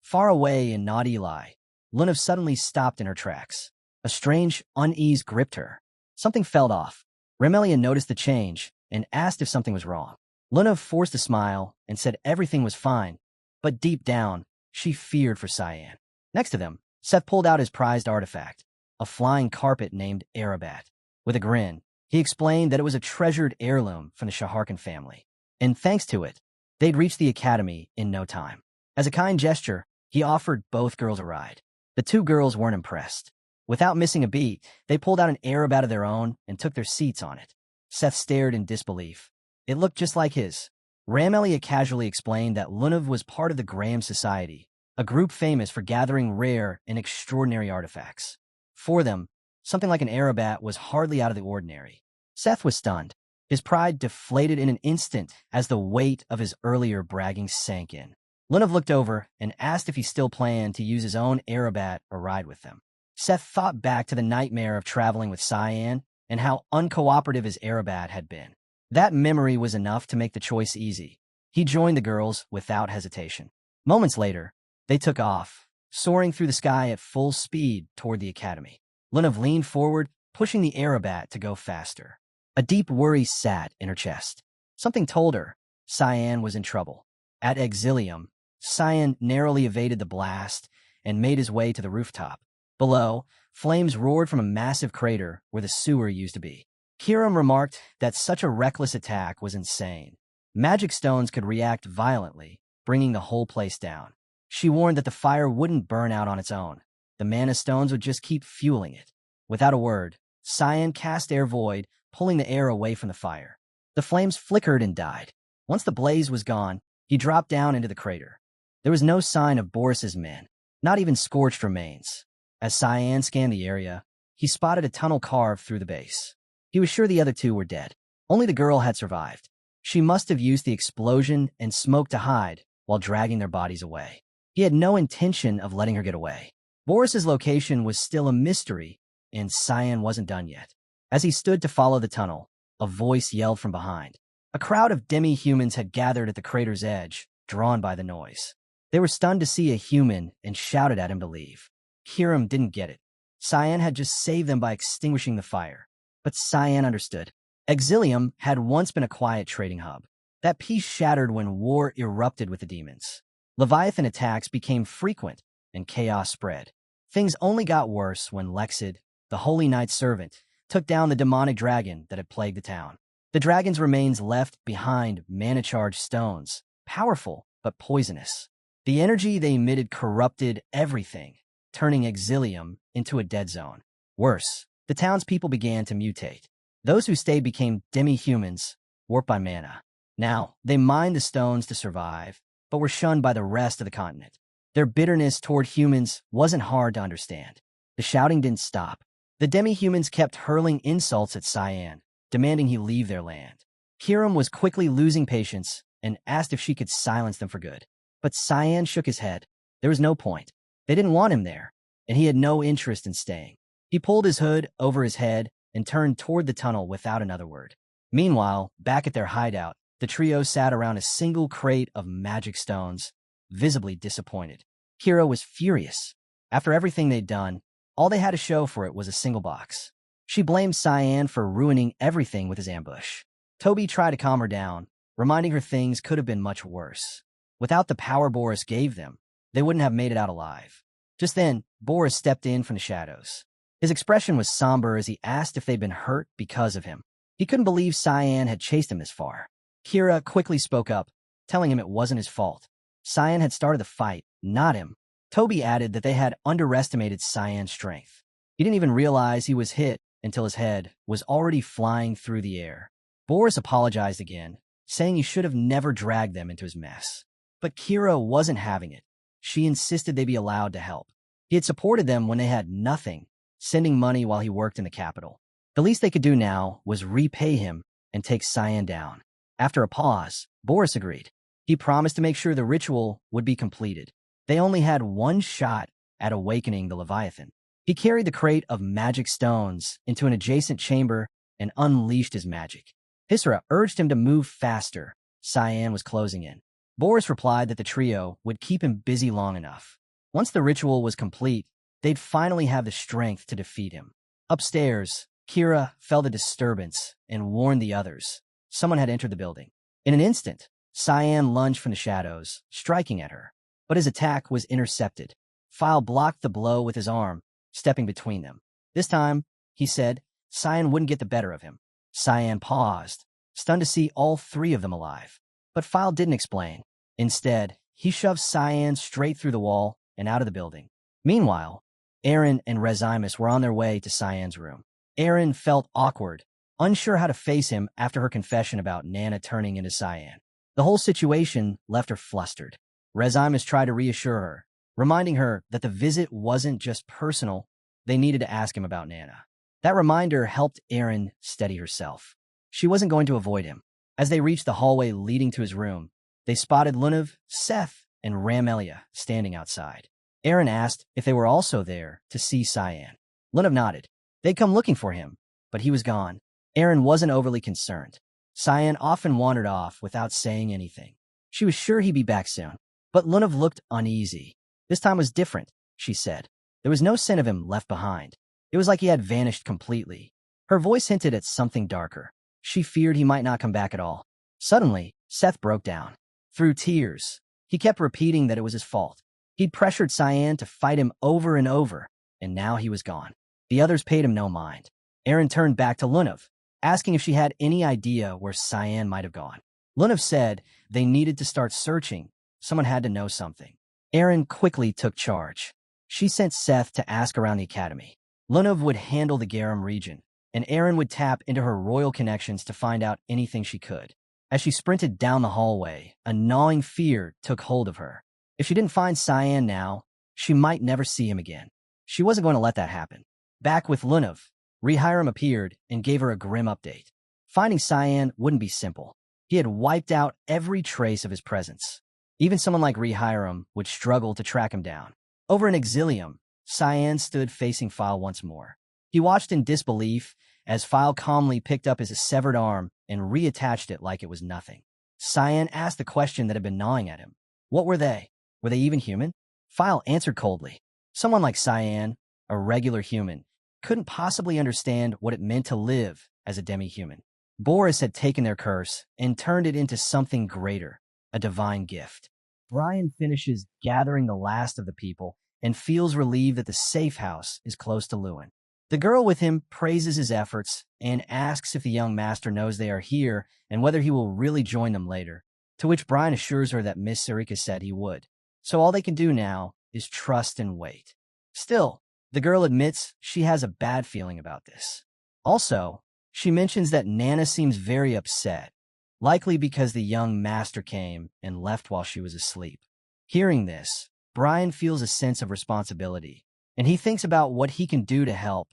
A: Far away in Nod Eli, Lunav suddenly stopped in her tracks. A strange unease gripped her. Something felt off. Remelia noticed the change and asked if something was wrong. Lunav forced a smile and said everything was fine, but deep down, she feared for Cyan. Next to them, Seth pulled out his prized artifact, a flying carpet named Arabat. With a grin, he explained that it was a treasured heirloom from the Shaharkan family, and thanks to it, they'd reach the academy in no time. As a kind gesture, he offered both girls a ride. The two girls weren't impressed. Without missing a beat, they pulled out an Arabat of their own and took their seats on it. Seth stared in disbelief. It looked just like his. Remelia casually explained that Lunav was part of the Graham Society, a group famous for gathering rare and extraordinary artifacts. For them, something like an Arabat was hardly out of the ordinary. Seth was stunned. His pride deflated in an instant as the weight of his earlier bragging sank in. Lunav looked over and asked if he still planned to use his own Arabat or ride with them. Seth thought back to the nightmare of traveling with Cyan and how uncooperative his Arabat had been. That memory was enough to make the choice easy. He joined the girls without hesitation. Moments later, they took off, soaring through the sky at full speed toward the academy. Lunav leaned forward, pushing the Arabat to go faster. A deep worry sat in her chest. Something told her Cyan was in trouble. At Exilium, Cyan narrowly evaded the blast and made his way to the rooftop. Below, flames roared from a massive crater where the sewer used to be. Kiram remarked that such a reckless attack was insane. Magic stones could react violently, bringing the whole place down. She warned that the fire wouldn't burn out on its own. The mana stones would just keep fueling it. Without a word, Cyan cast Air Void, pulling the air away from the fire. The flames flickered and died. Once the blaze was gone, he dropped down into the crater. There was no sign of Boris's men, not even scorched remains. As Cyan scanned the area, he spotted a tunnel carved through the base. He was sure the other two were dead. Only the girl had survived. She must have used the explosion and smoke to hide while dragging their bodies away. He had no intention of letting her get away. Boris's location was still a mystery, and Cyan wasn't done yet. As he stood to follow the tunnel, a voice yelled from behind. A crowd of demi-humans had gathered at the crater's edge, drawn by the noise. They were stunned to see a human and shouted at him to leave. Kiram didn't get it. Cyan had just saved them by extinguishing the fire. But Cyan understood. Exilium had once been a quiet trading hub. That peace shattered when war erupted with the demons. Leviathan attacks became frequent, and chaos spread. Things only got worse when Lexid, the Holy Knight's servant, took down the demonic dragon that had plagued the town. The dragon's remains left behind mana-charged stones, powerful but poisonous. The energy they emitted corrupted everything, turning Exilium into a dead zone. Worse, the townspeople began to mutate. Those who stayed became demi-humans, warped by mana. Now, they mined the stones to survive, but were shunned by the rest of the continent. Their bitterness toward humans wasn't hard to understand. The shouting didn't stop. The demi-humans kept hurling insults at Cyan, demanding he leave their land. Kiram was quickly losing patience and asked if she could silence them for good. But Cyan shook his head. There was no point. They didn't want him there, and he had no interest in staying. He pulled his hood over his head and turned toward the tunnel without another word. Meanwhile, back at their hideout, the trio sat around a single crate of magic stones, visibly disappointed. Kira was furious. After everything they'd done, all they had to show for it was a single box. She blamed Cyan for ruining everything with his ambush. Toby tried to calm her down, reminding her things could have been much worse. Without the power Boris gave them, they wouldn't have made it out alive. Just then, Boris stepped in from the shadows. His expression was somber as he asked if they'd been hurt because of him. He couldn't believe Cyan had chased him this far. Kira quickly spoke up, telling him it wasn't his fault. Cyan had started the fight, not him. Toby added that they had underestimated Cyan's strength. He didn't even realize he was hit until his head was already flying through the air. Boris apologized again, saying he should have never dragged them into his mess. But Kira wasn't having it. She insisted they be allowed to help. He had supported them when they had nothing, sending money while he worked in the capital. The least they could do now was repay him and take Cyan down. After a pause, Boris agreed. He promised to make sure the ritual would be completed. They only had one shot at awakening the Leviathan. He carried the crate of magic stones into an adjacent chamber and unleashed his magic. Hisra urged him to move faster. Cyan was closing in. Boris replied that the trio would keep him busy long enough. Once the ritual was complete, they'd finally have the strength to defeat him. Upstairs, Kira felt a disturbance and warned the others. Someone had entered the building. In an instant, Cyan lunged from the shadows, striking at her. But his attack was intercepted. File blocked the blow with his arm, stepping between them. This time, he said, Cyan wouldn't get the better of him. Cyan paused, stunned to see all three of them alive. But File didn't explain. Instead, he shoved Cyan straight through the wall and out of the building. Meanwhile, Aaron and Rezimus were on their way to Cyan's room. Aaron felt awkward, unsure how to face him after her confession about Nana turning into Cyan. The whole situation left her flustered. Rezimus tried to reassure her, reminding her that the visit wasn't just personal, they needed to ask him about Nana. That reminder helped Aaron steady herself. She wasn't going to avoid him. As they reached the hallway leading to his room, they spotted Lunav, Seth, and Ramelia standing outside. Aaron asked if they were also there to see Cyan. Lunav nodded. They'd come looking for him, but he was gone. Aaron wasn't overly concerned. Cyan often wandered off without saying anything. She was sure he'd be back soon. But Lunav looked uneasy. This time was different, she said. There was no scent of him left behind. It was like he had vanished completely. Her voice hinted at something darker. She feared he might not come back at all. Suddenly, Seth broke down. Through tears, he kept repeating that it was his fault. He'd pressured Cyan to fight him over and over, and now he was gone. The others paid him no mind. Aaron turned back to Lunav, asking if she had any idea where Cyan might have gone. Lunav said they needed to start searching. Someone had to know something. Aaron quickly took charge. She sent Seth to ask around the academy. Lunav would handle the Garum region, and Aaron would tap into her royal connections to find out anything she could. As she sprinted down the hallway, a gnawing fear took hold of her. If she didn't find Cyan now, she might never see him again. She wasn't going to let that happen. Back with Lunav, Rehiram appeared and gave her a grim update. Finding Cyan wouldn't be simple. He had wiped out every trace of his presence. Even someone like Rehiram would struggle to track him down. Over in Exilium, Cyan stood facing File once more. He watched in disbelief as File calmly picked up his severed arm and reattached it like it was nothing. Cyan asked the question that had been gnawing at him. What were they? Were they even human? File answered coldly. Someone like Cyan, a regular human, couldn't possibly understand what it meant to live as a demi-human. Boris had taken their curse and turned it into something greater, a divine gift. Brian finishes gathering the last of the people and feels relieved that the safe house is close to Lewin. The girl with him praises his efforts and asks if the young master knows they are here and whether he will really join them later, to which Brian assures her that Miss Sarika said he would. So all they can do now is trust and wait. Still, the girl admits she has a bad feeling about this. Also, she mentions that Nana seems very upset, likely because the young master came and left while she was asleep. Hearing this, Brian feels a sense of responsibility, and he thinks about what he can do to help,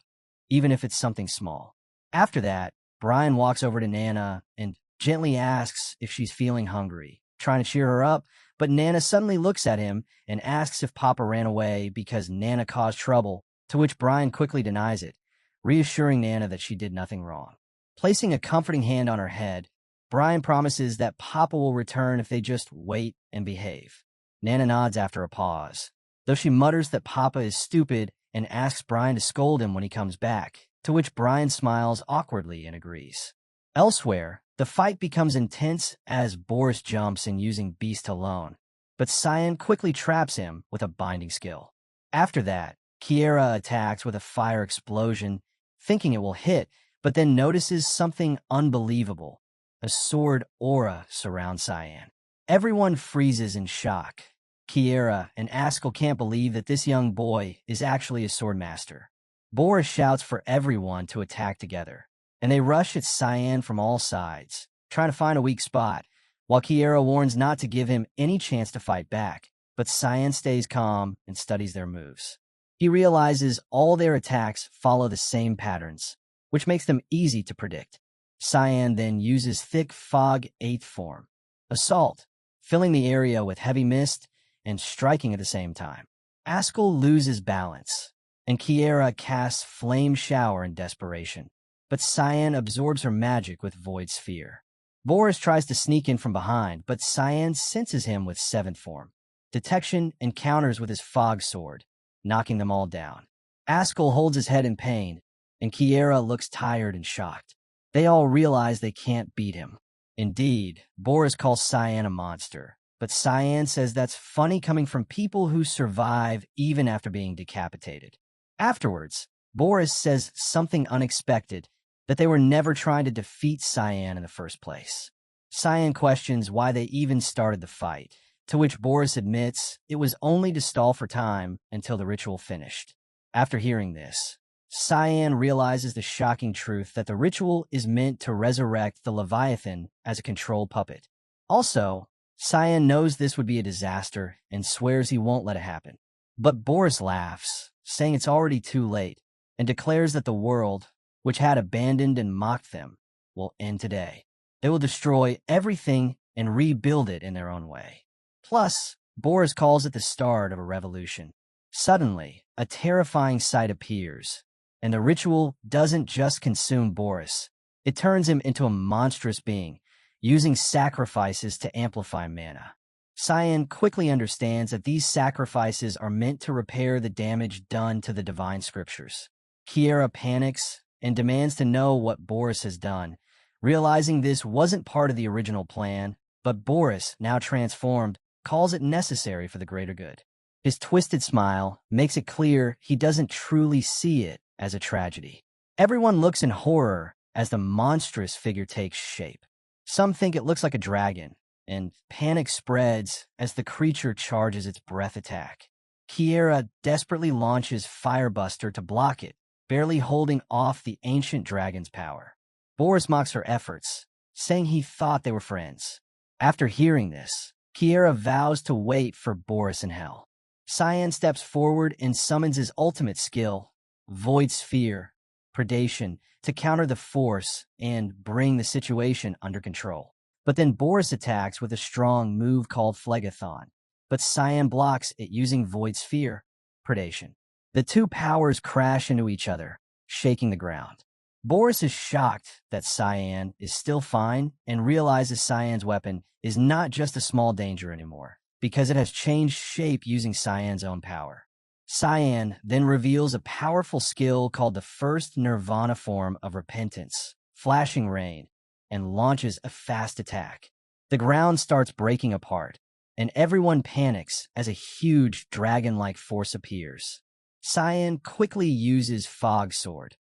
A: even if it's something small. After that, Brian walks over to Nana and gently asks if she's feeling hungry, trying to cheer her up, but Nana suddenly looks at him and asks if Papa ran away because Nana caused trouble, to which Brian quickly denies it, reassuring Nana that she did nothing wrong. Placing a comforting hand on her head, Brian promises that Papa will return if they just wait and behave. Nana nods after a pause, though she mutters that Papa is stupid and asks Brian to scold him when he comes back, to which Brian smiles awkwardly and agrees. Elsewhere, the fight becomes intense as Boris jumps in using Beast alone, but Cyan quickly traps him with a binding skill. After that, Kiera attacks with a fire explosion, thinking it will hit, but then notices something unbelievable. A sword aura surrounds Cyan. Everyone freezes in shock. Kiera and Ascal can't believe that this young boy is actually a sword master. Boris shouts for everyone to attack together, and they rush at Cyan from all sides, trying to find a weak spot, while Kiera warns not to give him any chance to fight back, but Cyan stays calm and studies their moves. He realizes all their attacks follow the same patterns, which makes them easy to predict. Cyan then uses thick fog 8th form, Assault, filling the area with heavy mist and striking at the same time. Ascal loses balance, and Kiera casts Flame Shower in desperation, but Cyan absorbs her magic with Void Sphere. Boris tries to sneak in from behind, but Cyan senses him with 7th form, Detection, and counters with his Fog Sword, knocking them all down. Ascal holds his head in pain, and Kiera looks tired and shocked. They all realize they can't beat him. Indeed, Boris calls Cyan a monster, but Cyan says that's funny coming from people who survive even after being decapitated. Afterwards, Boris says something unexpected, that they were never trying to defeat Cyan in the first place. Cyan questions why they even started the fight, to which Boris admits it was only to stall for time until the ritual finished. After hearing this, Cyan realizes the shocking truth that the ritual is meant to resurrect the Leviathan as a control puppet. Also, Cyan knows this would be a disaster and swears he won't let it happen. But Boris laughs, saying it's already too late, and declares that the world, which had abandoned and mocked them, will end today. They will destroy everything and rebuild it in their own way. Plus, Boris calls it the start of a revolution. Suddenly, a terrifying sight appears, and the ritual doesn't just consume Boris. It turns him into a monstrous being, using sacrifices to amplify mana. Cyan quickly understands that these sacrifices are meant to repair the damage done to the divine scriptures. Kiera panics and demands to know what Boris has done, realizing this wasn't part of the original plan, but Boris, now transformed, calls it necessary for the greater good. His twisted smile makes it clear he doesn't truly see it as a tragedy. Everyone looks in horror as the monstrous figure takes shape. Some think it looks like a dragon, and panic spreads as the creature charges its breath attack. Kiera desperately launches Firebuster to block it, barely holding off the ancient dragon's power. Boris mocks her efforts, saying he thought they were friends. After hearing this, Kiera vows to wait for Boris in hell. Cyan steps forward and summons his ultimate skill, Void Sphere, Predation, to counter the force and bring the situation under control. But then Boris attacks with a strong move called Phlegathon, but Cyan blocks it using Void Sphere, Predation. The two powers crash into each other, shaking the ground. Boris is shocked that Cyan is still fine and realizes Cyan's weapon is not just a small danger anymore, because it has changed shape using Cyan's own power. Cyan then reveals a powerful skill called the first Nirvana form of Repentance, Flashing Rain, and launches a fast attack. The ground starts breaking apart, and everyone panics as a huge dragon-like force appears. Cyan quickly uses Fog Sword,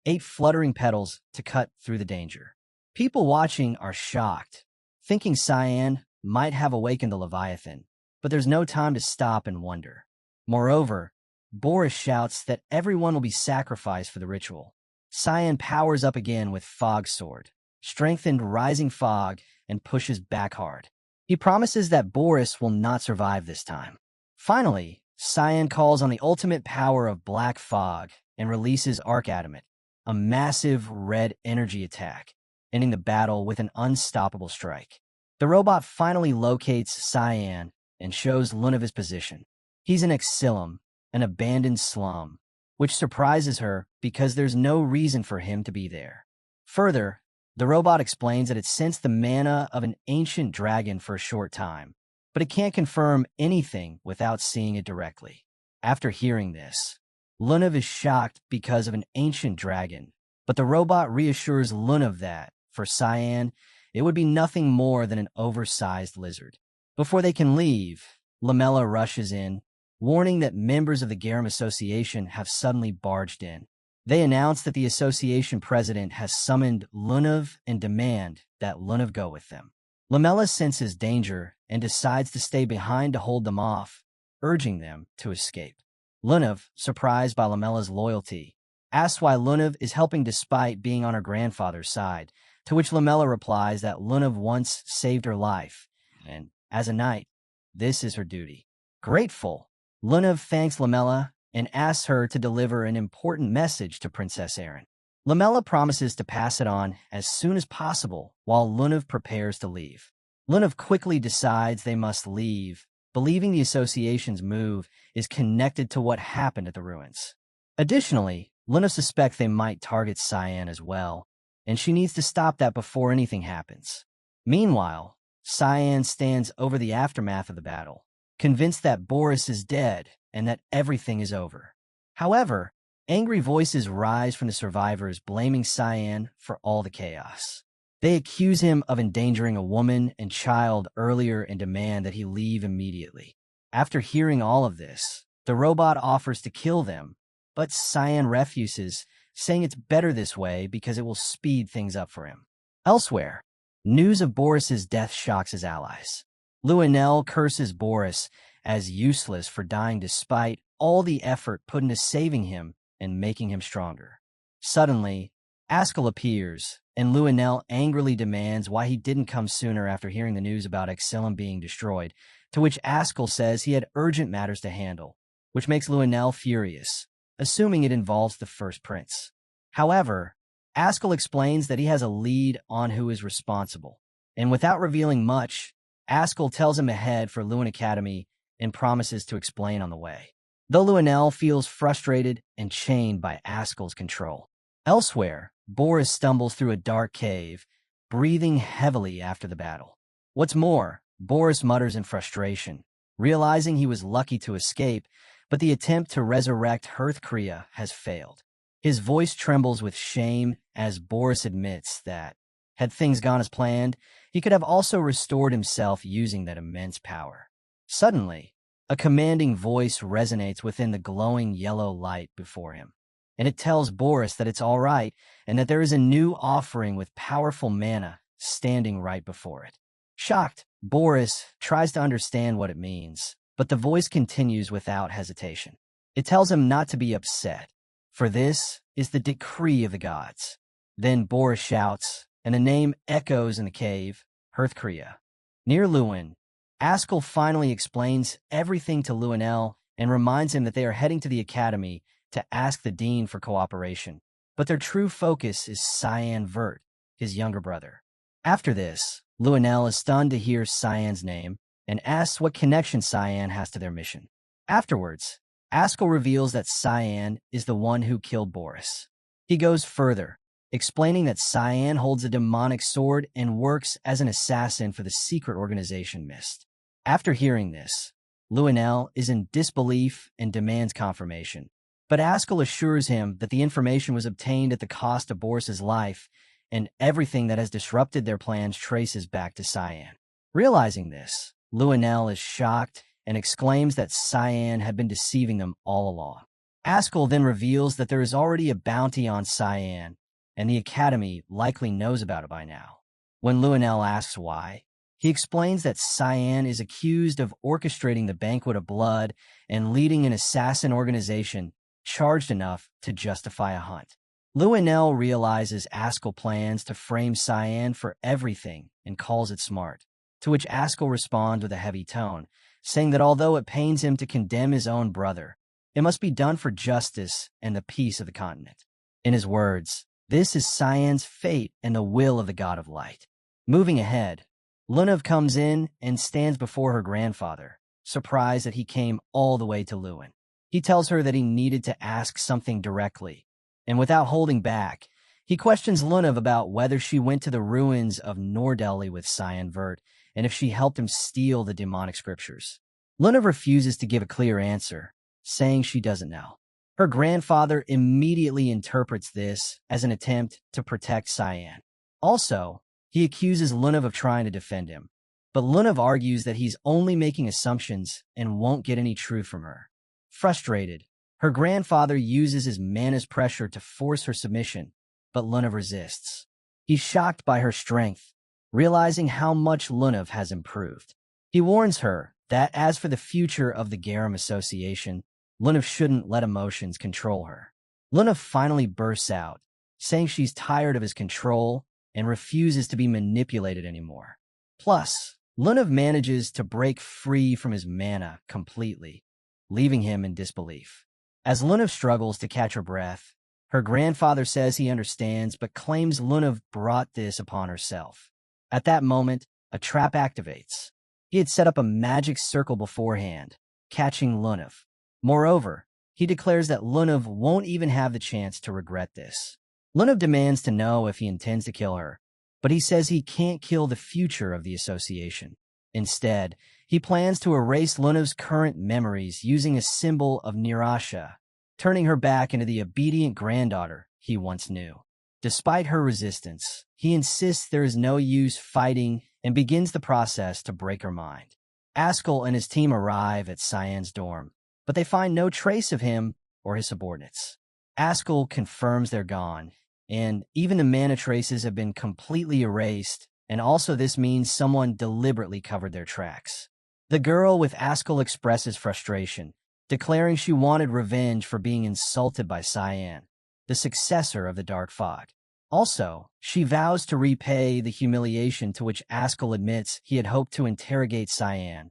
A: 8 fluttering petals to cut through the danger. People watching are shocked, thinking Cyan might have awakened the Leviathan, but there's no time to stop and wonder. Moreover, Boris shouts that everyone will be sacrificed for the ritual. Cyan powers up again with Fog Sword, strengthened Rising Fog, and pushes back hard. He promises that Boris will not survive this time. Finally, Cyan calls on the ultimate power of Black Fog and releases Arc Adamant, a massive red energy attack, ending the battle with an unstoppable strike. The robot finally locates Cyan and shows Lunav his position. He's in Exilum, an abandoned slum, which surprises her because there's no reason for him to be there. Further, the robot explains that it sensed the mana of an ancient dragon for a short time, but it can't confirm anything without seeing it directly. After hearing this, Lunav is shocked because of an ancient dragon, but the robot reassures Lunav that, for Cyan, it would be nothing more than an oversized lizard. Before they can leave, Lamella rushes in, warning that members of the Garum Association have suddenly barged in. They announce that the association president has summoned Lunav and demand that Lunav go with them. Lamella senses danger and decides to stay behind to hold them off, urging them to escape. Lunav, surprised by Lamella's loyalty, asks why Lunav is helping despite being on her grandfather's side, To which Lamella replies that Lunav once saved her life, and as a knight, this is her duty. Grateful, Lunav thanks Lamella and asks her to deliver an important message to Princess Erin. Lamella promises to pass it on as soon as possible while Lunav prepares to leave. Lunav quickly decides they must leave, believing the association's move is connected to what happened at the ruins. Additionally, Lunav suspects they might target Cyan as well, and she needs to stop that before anything happens. Meanwhile, Cyan stands over the aftermath of the battle, convinced that Boris is dead and that everything is over. However, angry voices rise from the survivors blaming Cyan for all the chaos. They accuse him of endangering a woman and child earlier and demand that he leave immediately. After hearing all of this, the robot offers to kill them, but Cyan refuses, saying it's better this way because it will speed things up for him. Elsewhere, news of Boris's death shocks his allies. Luenell curses Boris as useless for dying despite all the effort put into saving him and making him stronger. Suddenly, Ascal appears, and Luenell angrily demands why he didn't come sooner after hearing the news about Exilum being destroyed, to which Ascal says he had urgent matters to handle, which makes Luenell furious, assuming it involves the First Prince. However, Ascal explains that he has a lead on who is responsible, and without revealing much, Ascal tells him ahead for Lewin Academy and promises to explain on the way. Though Luenell feels frustrated and chained by Ascal's control. Elsewhere, Boris stumbles through a dark cave, breathing heavily after the battle. What's more, Boris mutters in frustration, realizing he was lucky to escape, but the attempt to resurrect Hearthcrea has failed. His voice trembles with shame as Boris admits that, had things gone as planned, he could have also restored himself using that immense power. Suddenly, a commanding voice resonates within the glowing yellow light before him, and it tells Boris that it's all right and that there is a new offering with powerful mana standing right before it. Shocked, Boris tries to understand what it means, but the voice continues without hesitation. It tells him not to be upset, for this is the decree of the gods. Then Boris shouts, and a name echoes in the cave, Hearthcrea. Near Lewin, Ascal finally explains everything to Luenell and reminds him that they are heading to the academy to ask the dean for cooperation, but their true focus is Cyan Vert, his younger brother. After this, Luenell is stunned to hear Cyan's name and asks what connection Cyan has to their mission. Afterwards, Ascal reveals that Cyan is the one who killed Boris. He goes further, explaining that Cyan holds a demonic sword and works as an assassin for the secret organization Mist. After hearing this, Luenell is in disbelief and demands confirmation, but Ascal assures him that the information was obtained at the cost of Boris's life, and everything that has disrupted their plans traces back to Cyan. Realizing this, Luenell is shocked and exclaims that Cyan had been deceiving them all along. Ascal then reveals that there is already a bounty on Cyan, and the Academy likely knows about it by now. When Luenell asks why, he explains that Cyan is accused of orchestrating the Banquet of Blood and leading an assassin organization charged enough to justify a hunt. Luenell realizes Ascal plans to frame Cyan for everything and calls it smart, to which Ascal responds with a heavy tone, saying that although it pains him to condemn his own brother, it must be done for justice and the peace of the continent. In his words, this is Cyan's fate and the will of the God of Light. Moving ahead, Lunav comes in and stands before her grandfather, surprised that he came all the way to Lewin. He tells her that he needed to ask something directly, and without holding back, he questions Lunav about whether she went to the ruins of Nordelli with Cyan Vert and if she helped him steal the demonic scriptures. Lunav refuses to give a clear answer, saying she doesn't know. Her grandfather immediately interprets this as an attempt to protect Cyan. Also, he accuses Lunav of trying to defend him, but Lunav argues that he's only making assumptions and won't get any truth from her. Frustrated, her grandfather uses his mana's pressure to force her submission, but Lunav resists. He's shocked by her strength, realizing how much Lunav has improved. He warns her that as for the future of the Garum Association, Lunav shouldn't let emotions control her. Lunav finally bursts out, saying she's tired of his control and refuses to be manipulated anymore. Plus, Lunav manages to break free from his mana completely, leaving him in disbelief. As Lunav struggles to catch her breath, her grandfather says he understands but claims Lunav brought this upon herself. At that moment, a trap activates. He had set up a magic circle beforehand, catching Lunav. Moreover, he declares that Lunav won't even have the chance to regret this. Lunav demands to know if he intends to kill her, but he says he can't kill the future of the association. Instead, he plans to erase Lunav's current memories using a symbol of Nirasha, turning her back into the obedient granddaughter he once knew. Despite her resistance, he insists there is no use fighting and begins the process to break her mind. Ascal and his team arrive at Cyan's dorm, but they find no trace of him or his subordinates. Ascal confirms they're gone, and even the mana traces have been completely erased, and also this means someone deliberately covered their tracks. The girl with Ascal expresses frustration, declaring she wanted revenge for being insulted by Cyan, the successor of the Dark Fog. Also, she vows to repay the humiliation to which Ascal admits he had hoped to interrogate Cyan.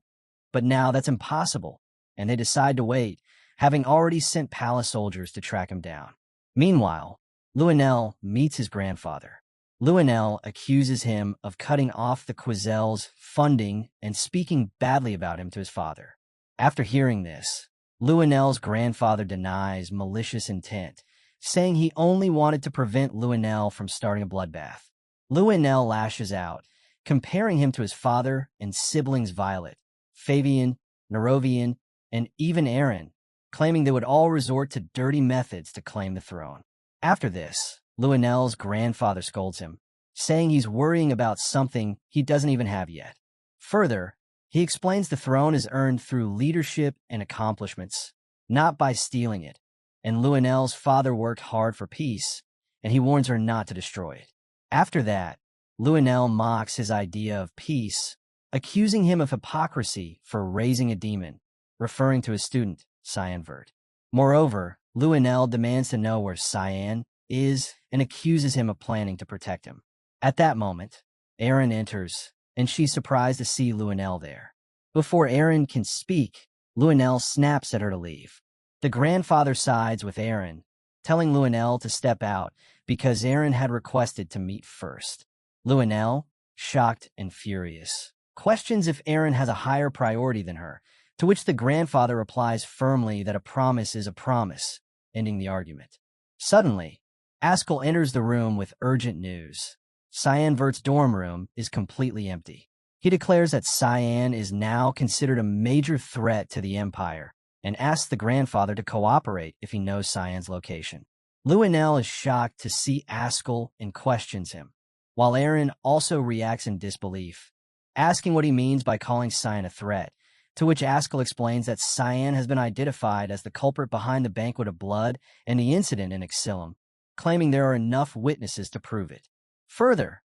A: But now that's impossible, and they decide to wait, having already sent palace soldiers to track him down. Meanwhile, Luenel meets his grandfather. Luenel accuses him of cutting off the Quizel's funding and speaking badly about him to his father. After hearing this, Luenel's grandfather denies malicious intent, saying he only wanted to prevent Luenel from starting a bloodbath. Luenel lashes out, comparing him to his father and siblings Violet, Fabian, Nerovian, and even Aaron, claiming they would all resort to dirty methods to claim the throne. After this, Luenel's grandfather scolds him, saying he's worrying about something he doesn't even have yet. Further, he explains the throne is earned through leadership and accomplishments, not by stealing it, and Luenel's father worked hard for peace, and he warns her not to destroy it. After that, Luenel mocks his idea of peace, accusing him of hypocrisy for raising a demon, referring to his student, Cyan Vert. Moreover, Luenel demands to know where Cyan is and accuses him of planning to protect him. At that moment, Aaron enters, and she's surprised to see Luenel there. Before Aaron can speak, Luenel snaps at her to leave. The grandfather sides with Aaron, telling Luenel to step out because Aaron had requested to meet first. Luenel, shocked and furious, questions if Aaron has a higher priority than her, to which the grandfather replies firmly that a promise is a promise, ending the argument. Suddenly, Ascal enters the room with urgent news. Cyan Vert's dorm room is completely empty. He declares that Cyan is now considered a major threat to the Empire and asks the grandfather to cooperate if he knows Cyan's location. Luenel is shocked to see Ascal and questions him, while Aaron also reacts in disbelief, asking what he means by calling Cyan a threat, to which Ascal explains that Cyan has been identified as the culprit behind the Banquet of Blood and the incident in Exilum, claiming there are enough witnesses to prove it. Further,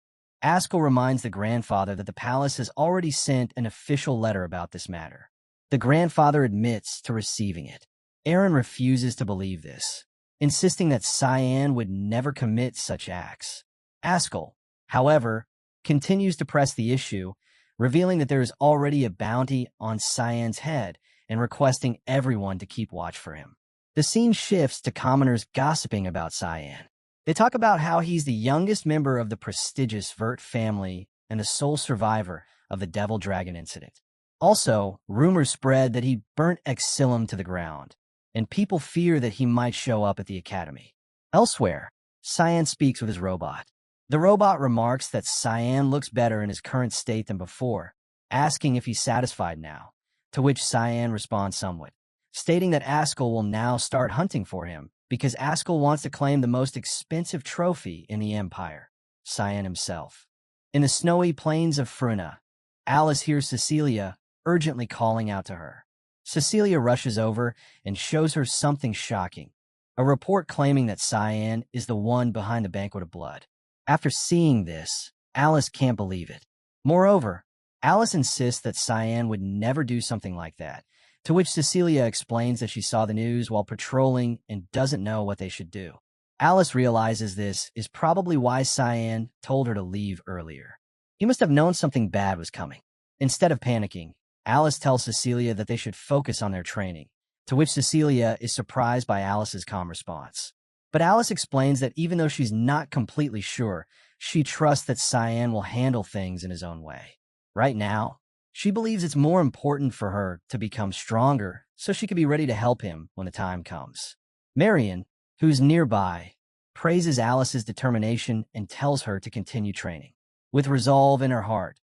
A: Ascal reminds the grandfather that the palace has already sent an official letter about this matter. The grandfather admits to receiving it. Aaron refuses to believe this, insisting that Cyan would never commit such acts. Ascal, however, continues to press the issue, revealing that there is already a bounty on Cyan's head and requesting everyone to keep watch for him. The scene shifts to commoners gossiping about Cyan. They talk about how he's the youngest member of the prestigious Vert family and the sole survivor of the Devil Dragon incident. Also, rumors spread that he burnt Exilum to the ground, and people fear that he might show up at the academy. Elsewhere, Cyan speaks with his robot. The robot remarks that Cyan looks better in his current state than before, asking if he's satisfied now, to which Cyan responds somewhat, stating that Ascal will now start hunting for him because Ascal wants to claim the most expensive trophy in the Empire, Cyan himself. In the snowy plains of Fruna, Alice hears Cecilia urgently calling out to her. Cecilia rushes over and shows her something shocking, a report claiming that Cyan is the one behind the Banquet of Blood. After seeing this, Alice can't believe it. Moreover, Alice insists that Cyan would never do something like that, to which Cecilia explains that she saw the news while patrolling and doesn't know what they should do. Alice realizes this is probably why Cyan told her to leave earlier. He must have known something bad was coming. Instead of panicking, Alice tells Cecilia that they should focus on their training, to which Cecilia is surprised by Alice's calm response. But Alice explains that even though she's not completely sure, she trusts that Cyan will handle things in his own way. Right now, she believes it's more important for her to become stronger so she can be ready to help him when the time comes. Marion, who's nearby, praises Alice's determination and tells her to continue training. With resolve in her heart,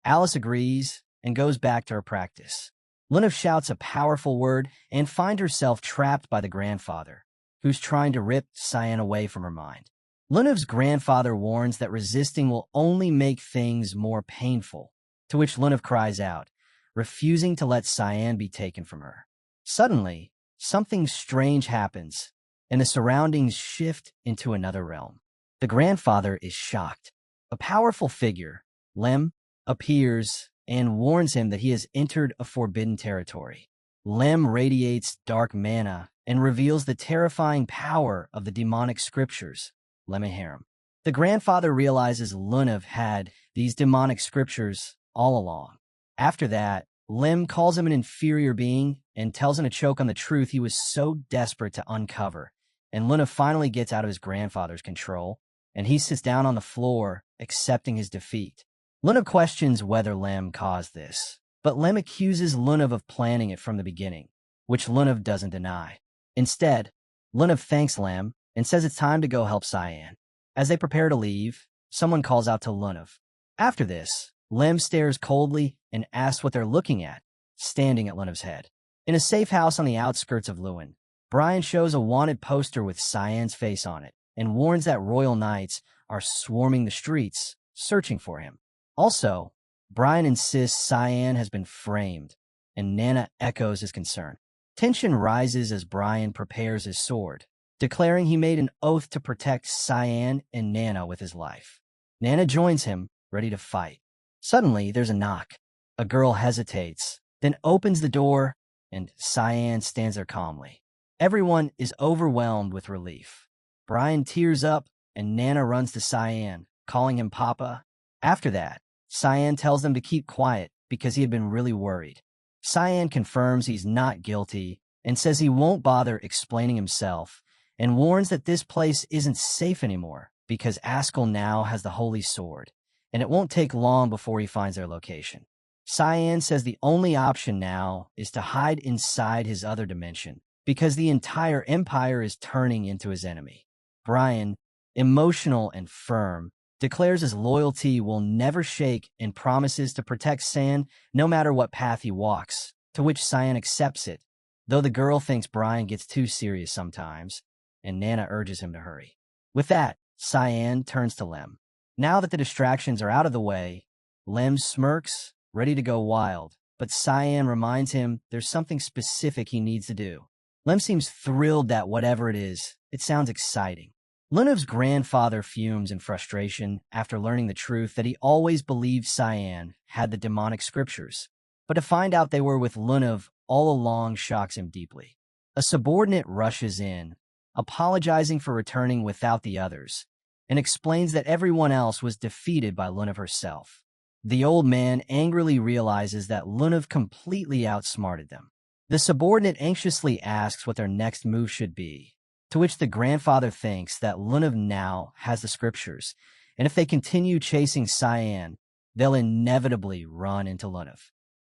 A: Alice agrees and goes back to her practice. Lunav shouts a powerful word and finds herself trapped by the grandfather, who's trying to rip Cyan away from her mind. Lunav's grandfather warns that resisting will only make things more painful, to which Lunav cries out, refusing to let Cyan be taken from her. Suddenly, something strange happens, and the surroundings shift into another realm. The grandfather is shocked. A powerful figure, Lem, appears and warns him that he has entered a forbidden territory. Lem radiates dark mana and reveals the terrifying power of the demonic scriptures, Lemmiharem. The grandfather realizes Lunav had these demonic scriptures all along. After that, Lem calls him an inferior being and tells him to choke on the truth he was so desperate to uncover. And Lunav finally gets out of his grandfather's control, and he sits down on the floor, accepting his defeat. Lunav questions whether Lem caused this, but Lem accuses Lunav of planning it from the beginning, which Lunav doesn't deny. Instead, Lunav thanks Lem and says it's time to go help Cyan. As they prepare to leave, someone calls out to Lunav. After this, Lem stares coldly and asks what they're looking at, standing at Lunav's head. In a safe house on the outskirts of Lewin, Brian shows a wanted poster with Cyan's face on it and warns that royal knights are swarming the streets, searching for him. Also, Brian insists Cyan has been framed, and Nana echoes his concern. Tension rises as Brian prepares his sword, declaring he made an oath to protect Cyan and Nana with his life. Nana joins him, ready to fight. Suddenly, there's a knock. A girl hesitates, then opens the door, and Cyan stands there calmly. Everyone is overwhelmed with relief. Brian tears up, and Nana runs to Cyan, calling him Papa. After that, Cyan tells them to keep quiet because he had been really worried. Cyan confirms he's not guilty and says he won't bother explaining himself and warns that this place isn't safe anymore because Ascal now has the Holy Sword, and it won't take long before he finds their location. Cyan says the only option now is to hide inside his other dimension because the entire empire is turning into his enemy. Brian, emotional and firm, declares his loyalty will never shake and promises to protect Cyan no matter what path he walks, to which Cyan accepts it, though the girl thinks Brian gets too serious sometimes, and Nana urges him to hurry. With that, Cyan turns to Lem. Now that the distractions are out of the way, Lem smirks, ready to go wild, but Cyan reminds him there's something specific he needs to do. Lem seems thrilled that whatever it is, it sounds exciting. Lunav's grandfather fumes in frustration after learning the truth that he always believed Cyan had the demonic scriptures, but to find out they were with Lunav all along shocks him deeply. A subordinate rushes in, apologizing for returning without the others, and explains that everyone else was defeated by Lunav herself. The old man angrily realizes that Lunav completely outsmarted them. The subordinate anxiously asks what their next move should be, to which the grandfather thinks that Lunav now has the scriptures, and if they continue chasing Cyan, they'll inevitably run into Lunav.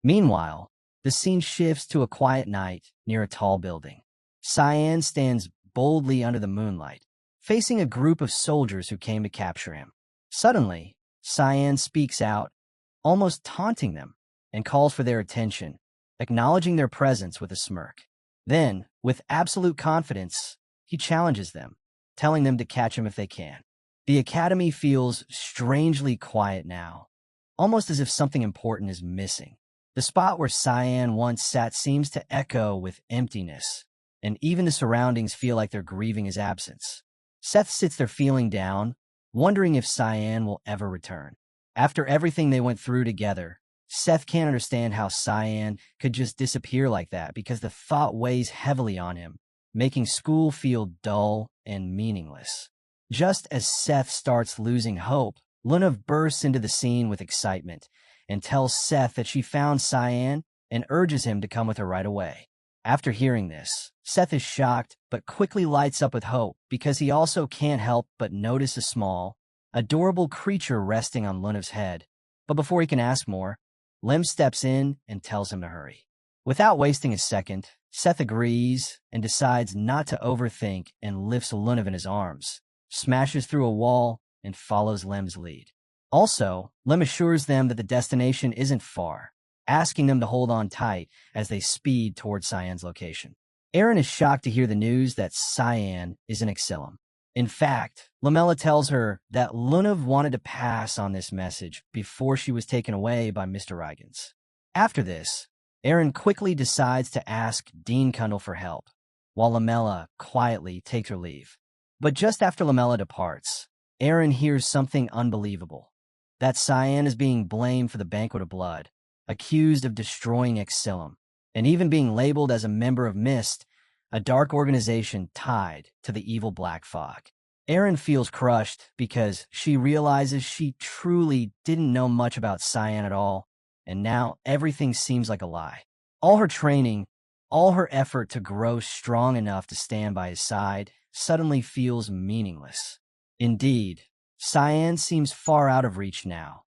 A: Meanwhile, the scene shifts to a quiet night near a tall building. Cyan stands boldly under the moonlight, facing a group of soldiers who came to capture him. Suddenly, Cyan speaks out, almost taunting them, and calls for their attention, acknowledging their presence with a smirk. Then, with absolute confidence, he challenges them, telling them to catch him if they can. The academy feels strangely quiet now, almost as if something important is missing. The spot where Cyan once sat seems to echo with emptiness, and even the surroundings feel like they're grieving his absence. Seth sits there feeling down, wondering if Cyan will ever return. After everything they went through together, Seth can't understand how Cyan could just disappear like that because the thought weighs heavily on him making school feel dull and meaningless. Just as Seth starts losing hope, Lunav bursts into the scene with excitement and tells Seth that she found Cyan and urges him to come with her right away. After hearing this, Seth is shocked but quickly lights up with hope because he also can't help but notice a small, adorable creature resting on Lunav's head. But before he can ask more, Lim steps in and tells him to hurry. Without wasting a second, Seth agrees and decides not to overthink and lifts Lunav in his arms, smashes through a wall, and follows Lim's lead. Also, Lim assures them that the destination isn't far, asking them to hold on tight as they speed towards Cyan's location. Aaron is shocked to hear the news that Cyan is in Exilum. In fact, Lamella tells her that Lunav wanted to pass on this message before she was taken away by Mr. Reigans. After this, Aaron quickly decides to ask Dean Kundal for help, while Lamella quietly takes her leave. But just after Lamella departs, Aaron hears something unbelievable. That Cyan is being blamed for the Banquet of Blood, accused of destroying Exilum, and even being labeled as a member of Mist, a dark organization tied to the evil Black Fog. Aaron feels crushed because she realizes she truly didn't know much about Cyan at all, and now everything seems like a lie. All her training, all her effort to grow strong enough to stand by his side, suddenly feels meaningless. Indeed, Cyan seems far out of reach now,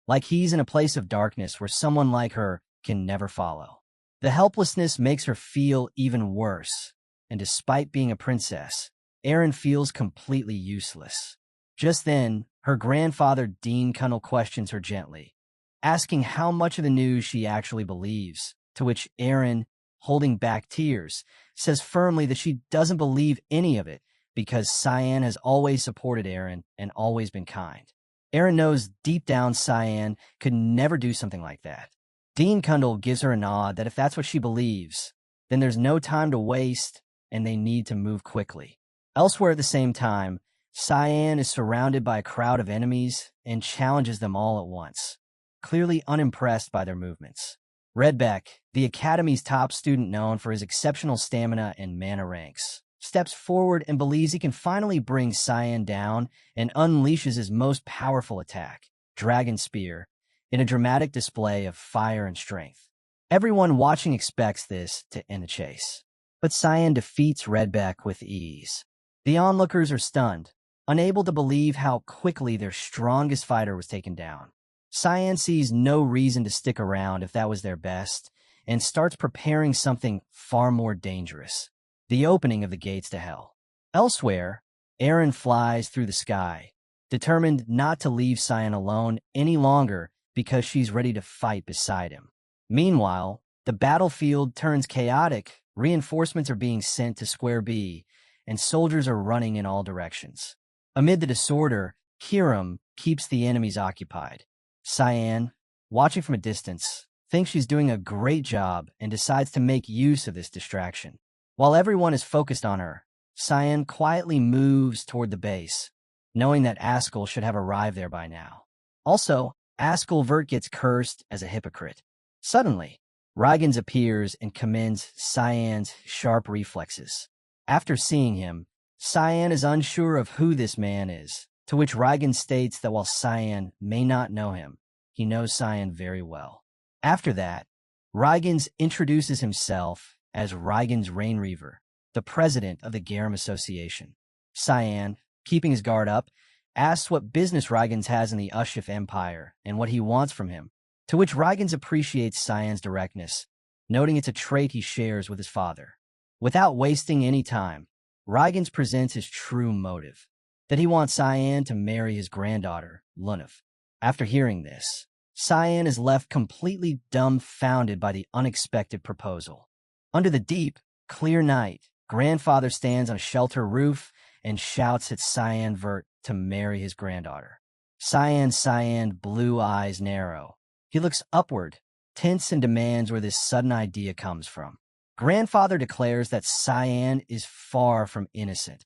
A: like he's in a place of darkness where someone like her can never follow. The helplessness makes her feel even worse, and despite being a princess, Aaron feels completely useless. Just then, her grandfather Dean Kundal questions her gently, asking how much of the news she actually believes, to which Aaron, holding back tears, says firmly that she doesn't believe any of it because Cyan has always supported Aaron and always been kind. Aaron knows deep down Cyan could never do something like that. Dean Kundal gives her a nod that if that's what she believes, then there's no time to waste and they need to move quickly. Elsewhere at the same time, Cyan is surrounded by a crowd of enemies and challenges them all at once, clearly unimpressed by their movements. Redbeck, the Academy's top student known for his exceptional stamina and mana ranks, steps forward and believes he can finally bring Cyan down and unleashes his most powerful attack, Dragon Spear, in a dramatic display of fire and strength. Everyone watching expects this to end the chase, but Cyan defeats Redbeck with ease. The onlookers are stunned, unable to believe how quickly their strongest fighter was taken down. Cyan sees no reason to stick around if that was their best, and starts preparing something far more dangerous, the opening of the gates to hell. Elsewhere, Aaron flies through the sky, determined not to leave Cyan alone any longer because she's ready to fight beside him. Meanwhile, the battlefield turns chaotic, reinforcements are being sent to Square B, and soldiers are running in all directions. Amid the disorder, Kiram keeps the enemies occupied. Cyan, watching from a distance, thinks she's doing a great job and decides to make use of this distraction. While everyone is focused on her, Cyan quietly moves toward the base, knowing that Ascal should have arrived there by now. Also, Ascal Vert gets cursed as a hypocrite. Suddenly, Reigans appears and commends Cyan's sharp reflexes. After seeing him, Cyan is unsure of who this man is, to which Reigans states that while Cyan may not know him, he knows Cyan very well. After that, Reigans introduces himself as Reigans Rainreaver, the president of the Garum Association. Cyan, keeping his guard up, asks what business Reigans has in the Ushif Empire and what he wants from him, to which Reigans appreciates Cyan's directness, noting it's a trait he shares with his father. Without wasting any time, Reigans presents his true motive, that he wants Cyan to marry his granddaughter, Lunav. After hearing this, Cyan is left completely dumbfounded by the unexpected proposal. Under the deep, clear night, grandfather stands on a shelter roof and shouts at Cyan Vert to marry his granddaughter. Cyan, blue eyes narrow. He looks upward, tense, and demands where this sudden idea comes from. Grandfather declares that Cyan is far from innocent,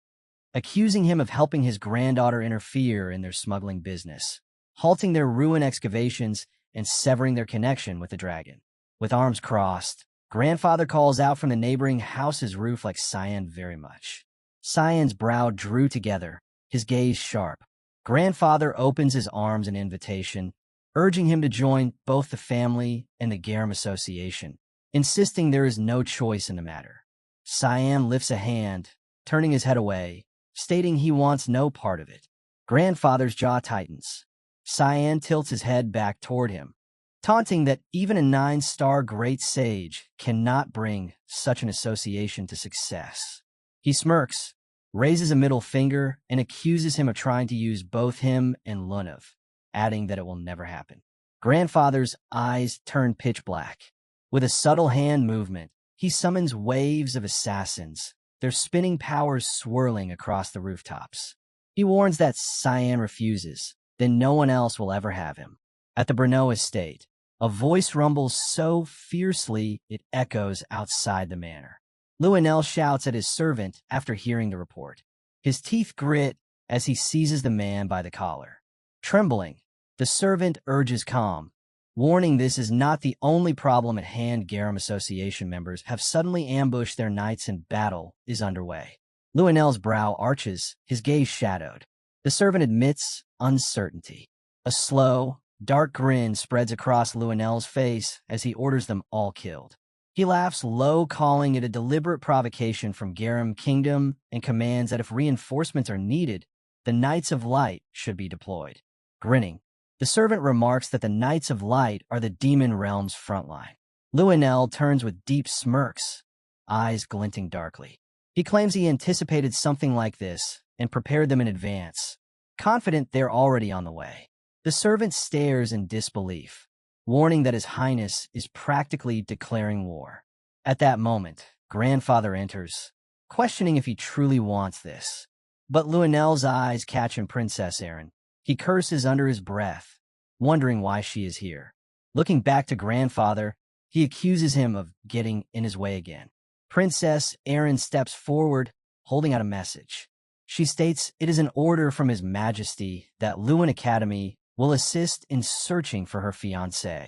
A: accusing him of helping his granddaughter interfere in their smuggling business, halting their ruin excavations and severing their connection with the dragon. With arms crossed, Grandfather calls out from the neighboring house's roof like Cyan very much. Cyan's brow drew together, his gaze sharp. Grandfather opens his arms in invitation, urging him to join both the family and the Garum Association, insisting there is no choice in the matter. Cyan lifts a hand, turning his head away, stating he wants no part of it. Grandfather's jaw tightens. Cyan tilts his head back toward him, taunting that even a 9-star great sage cannot bring such an association to success. He smirks, raises a middle finger, and accuses him of trying to use both him and Lunav, adding that it will never happen. Grandfather's eyes turn pitch black. With a subtle hand movement, he summons waves of assassins, their spinning powers swirling across the rooftops. He warns that Cyan refuses, then no one else will ever have him. At the Brno estate, a voice rumbles so fiercely it echoes outside the manor. Luenel shouts at his servant after hearing the report. His teeth grit as he seizes the man by the collar. Trembling, the servant urges calm, warning this is not the only problem at hand. Garum Association members have suddenly ambushed their knights and battle is underway. Luenel's brow arches, his gaze shadowed. The servant admits uncertainty. A slow, dark grin spreads across Luenel's face as he orders them all killed. He laughs low, calling it a deliberate provocation from Garum Kingdom, and commands that if reinforcements are needed, the Knights of Light should be deployed. Grinning, the servant remarks that the Knights of Light are the Demon Realm's frontline. Luenel turns with deep smirks, eyes glinting darkly. He claims he anticipated something like this and prepared them in advance, confident they're already on the way. The servant stares in disbelief, warning that His Highness is practically declaring war. At that moment, Grandfather enters, questioning if he truly wants this. But Luenel's eyes catch on Princess Erin. He curses under his breath, wondering why she is here. Looking back to Grandfather, he accuses him of getting in his way again. Princess Erin steps forward, holding out a message. She states it is an order from His Majesty that Lewin Academy will assist in searching for her fiancé.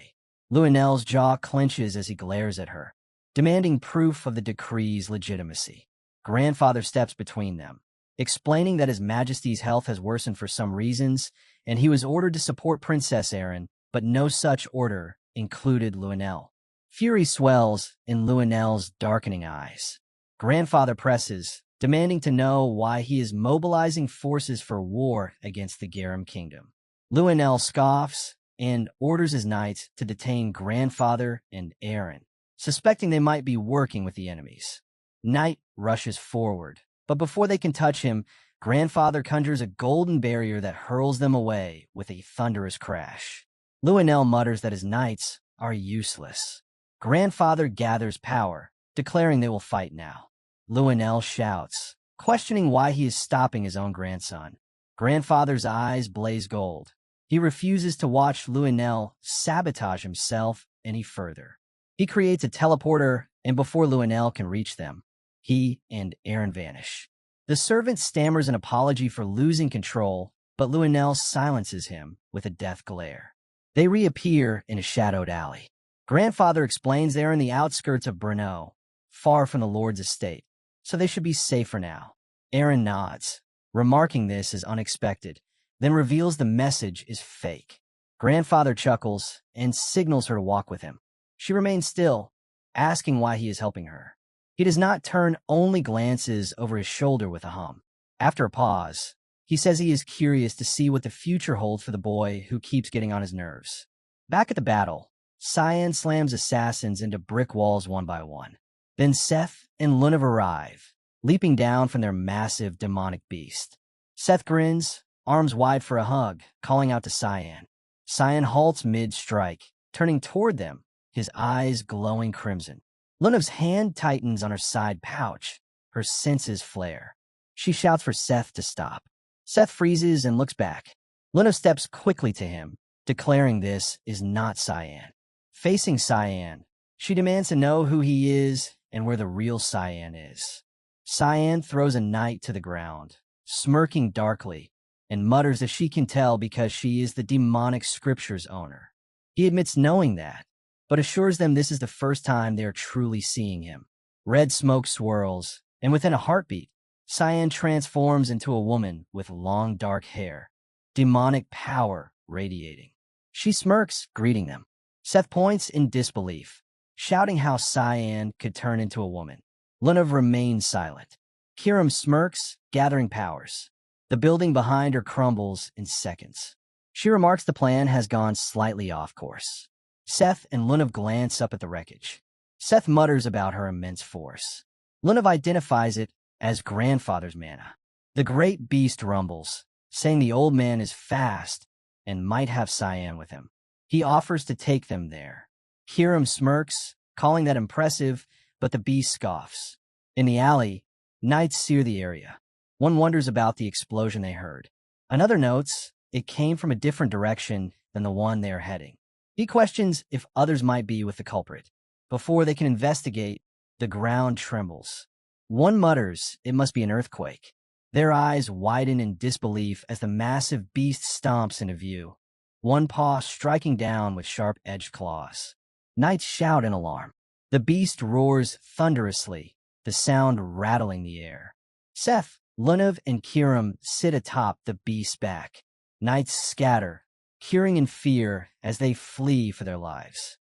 A: Luenel's jaw clenches as he glares at her, demanding proof of the decree's legitimacy. Grandfather steps between them, explaining that His Majesty's health has worsened for some reasons, and he was ordered to support Princess Erin, but no such order included Luenel. Fury swells in Luenel's darkening eyes. Grandfather presses, demanding to know why he is mobilizing forces for war against the Garum Kingdom. Luenel scoffs and orders his knights to detain Grandfather and Erin, suspecting they might be working with the enemies. Knight rushes forward, but before they can touch him, Grandfather conjures a golden barrier that hurls them away with a thunderous crash. Luenel mutters that his knights are useless. Grandfather gathers power, declaring they will fight now. Luenel shouts, questioning why he is stopping his own grandson. Grandfather's eyes blaze gold. He refuses to watch Luenel sabotage himself any further. He creates a teleporter, and before Luenel can reach them, he and Erin vanish. The servant stammers an apology for losing control, but Luenel silences him with a death glare. They reappear in a shadowed alley. Grandfather explains they are in the outskirts of Brno, far from the Lord's estate, so they should be safe for now. Erin nods, remarking this as unexpected, then reveals the message is fake. Grandfather chuckles and signals her to walk with him. She remains still, asking why he is helping her. He does not turn, only glances over his shoulder with a hum. After a pause, he says he is curious to see what the future holds for the boy who keeps getting on his nerves. Back at the battle, Cyan slams assassins into brick walls one by one. Then Seth and Lunav arrive, leaping down from their massive demonic beast. Seth grins, arms wide for a hug, calling out to Cyan. Cyan halts mid-strike, turning toward them, his eyes glowing crimson. Lunav's hand tightens on her side pouch, her senses flare. She shouts for Seth to stop. Seth freezes and looks back. Lunav steps quickly to him, declaring this is not Cyan. Facing Cyan, she demands to know who he is and where the real Cyan is. Cyan throws a knight to the ground, smirking darkly, and mutters that she can tell because she is the demonic scripture's owner. He admits knowing that, but assures them this is the first time they are truly seeing him. Red smoke swirls, and within a heartbeat, Cyan transforms into a woman with long dark hair, demonic power radiating. She smirks, greeting them. Seth points in disbelief, shouting how Cyan could turn into a woman. Lunav remains silent. Kiram smirks, gathering powers. The building behind her crumbles in seconds. She remarks the plan has gone slightly off course. Seth and Lunav glance up at the wreckage. Seth mutters about her immense force. Lunav identifies it as grandfather's mana. The great beast rumbles, saying the old man is fast and might have Cyan with him. He offers to take them there. Kiram smirks, calling that impressive, but the beast scoffs. In the alley, knights sear the area. One wonders about the explosion they heard. Another notes it came from a different direction than the one they are heading. He questions if others might be with the culprit. Before they can investigate, the ground trembles. One mutters it must be an earthquake. Their eyes widen in disbelief as the massive beast stomps into view, one paw striking down with sharp-edged claws. Knights shout in alarm. The beast roars thunderously, the sound rattling the air. Seth, Lunav, and Kiram sit atop the beast's back. Knights scatter, curing in fear as they flee for their lives.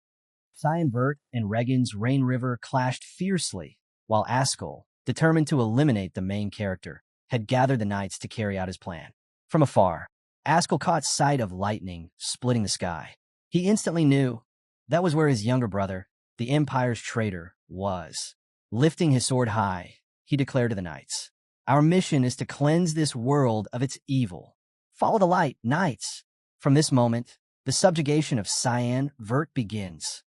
A: Cyan Vert and Regan's Rain River clashed fiercely, while Ascal, determined to eliminate the main character, had gathered the knights to carry out his plan. From afar, Ascal caught sight of lightning splitting the sky. He instantly knew that was where his younger brother, the Empire's traitor, was. Lifting his sword high, he declared to the knights, "Our mission is to cleanse this world of its evil. Follow the light, knights." From this moment, the subjugation of Cyan Vert begins.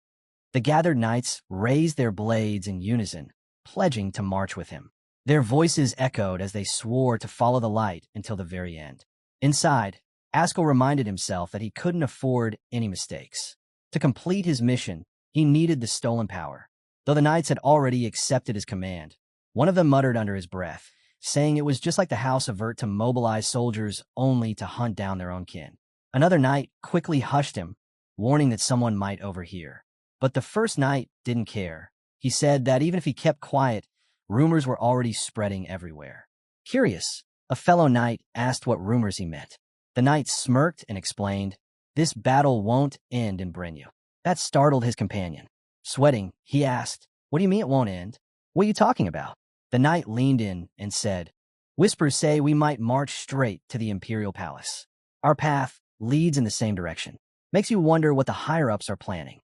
A: The gathered knights raised their blades in unison, pledging to march with him. Their voices echoed as they swore to follow the light until the very end. Inside, Ascal reminded himself that he couldn't afford any mistakes. To complete his mission, he needed the stolen power. Though the knights had already accepted his command, one of them muttered under his breath, saying it was just like the House of Vert to mobilize soldiers only to hunt down their own kin. Another knight quickly hushed him, warning that someone might overhear. But the first knight didn't care. He said that even if he kept quiet, rumors were already spreading everywhere. Curious, a fellow knight asked what rumors he meant. The knight smirked and explained, "This battle won't end in Brenu." That startled his companion. Sweating, he asked, "What do you mean it won't end? What are you talking about?" The knight leaned in and said, "Whispers say we might march straight to the Imperial Palace. Our path leads in the same direction. Makes you wonder what the higher-ups are planning."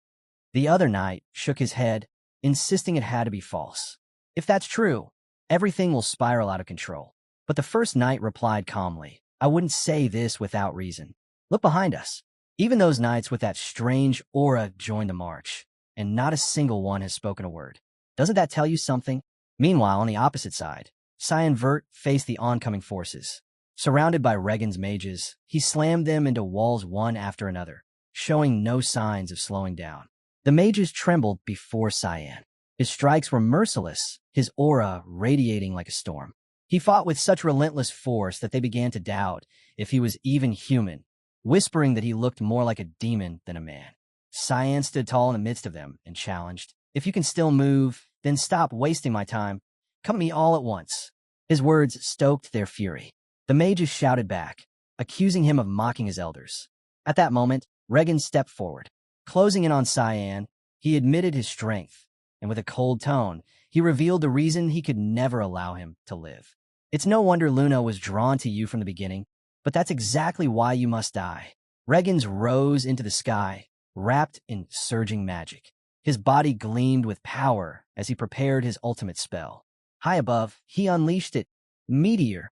A: The other knight shook his head, insisting it had to be false. "If that's true, everything will spiral out of control." But the first knight replied calmly, "I wouldn't say this without reason. Look behind us." Even those knights with that strange aura joined the march, and not a single one has spoken a word. Doesn't that tell you something? Meanwhile, on the opposite side, Cyan Vert faced the oncoming forces. Surrounded by Regan's mages, he slammed them into walls one after another, showing no signs of slowing down. The mages trembled before Cyan. His strikes were merciless, his aura radiating like a storm. He fought with such relentless force that they began to doubt if he was even human, whispering that he looked more like a demon than a man. Cyan stood tall in the midst of them and challenged, "If you can still move, then stop wasting my time. Come at me all at once." His words stoked their fury. The mages shouted back, accusing him of mocking his elders. At that moment, Regan stepped forward. Closing in on Cyan, he admitted his strength, and with a cold tone, he revealed the reason he could never allow him to live. "It's no wonder Luna was drawn to you from the beginning, but that's exactly why you must die." Regan's rose into the sky, wrapped in surging magic. His body gleamed with power as he prepared his ultimate spell. High above, he unleashed it. Meteor.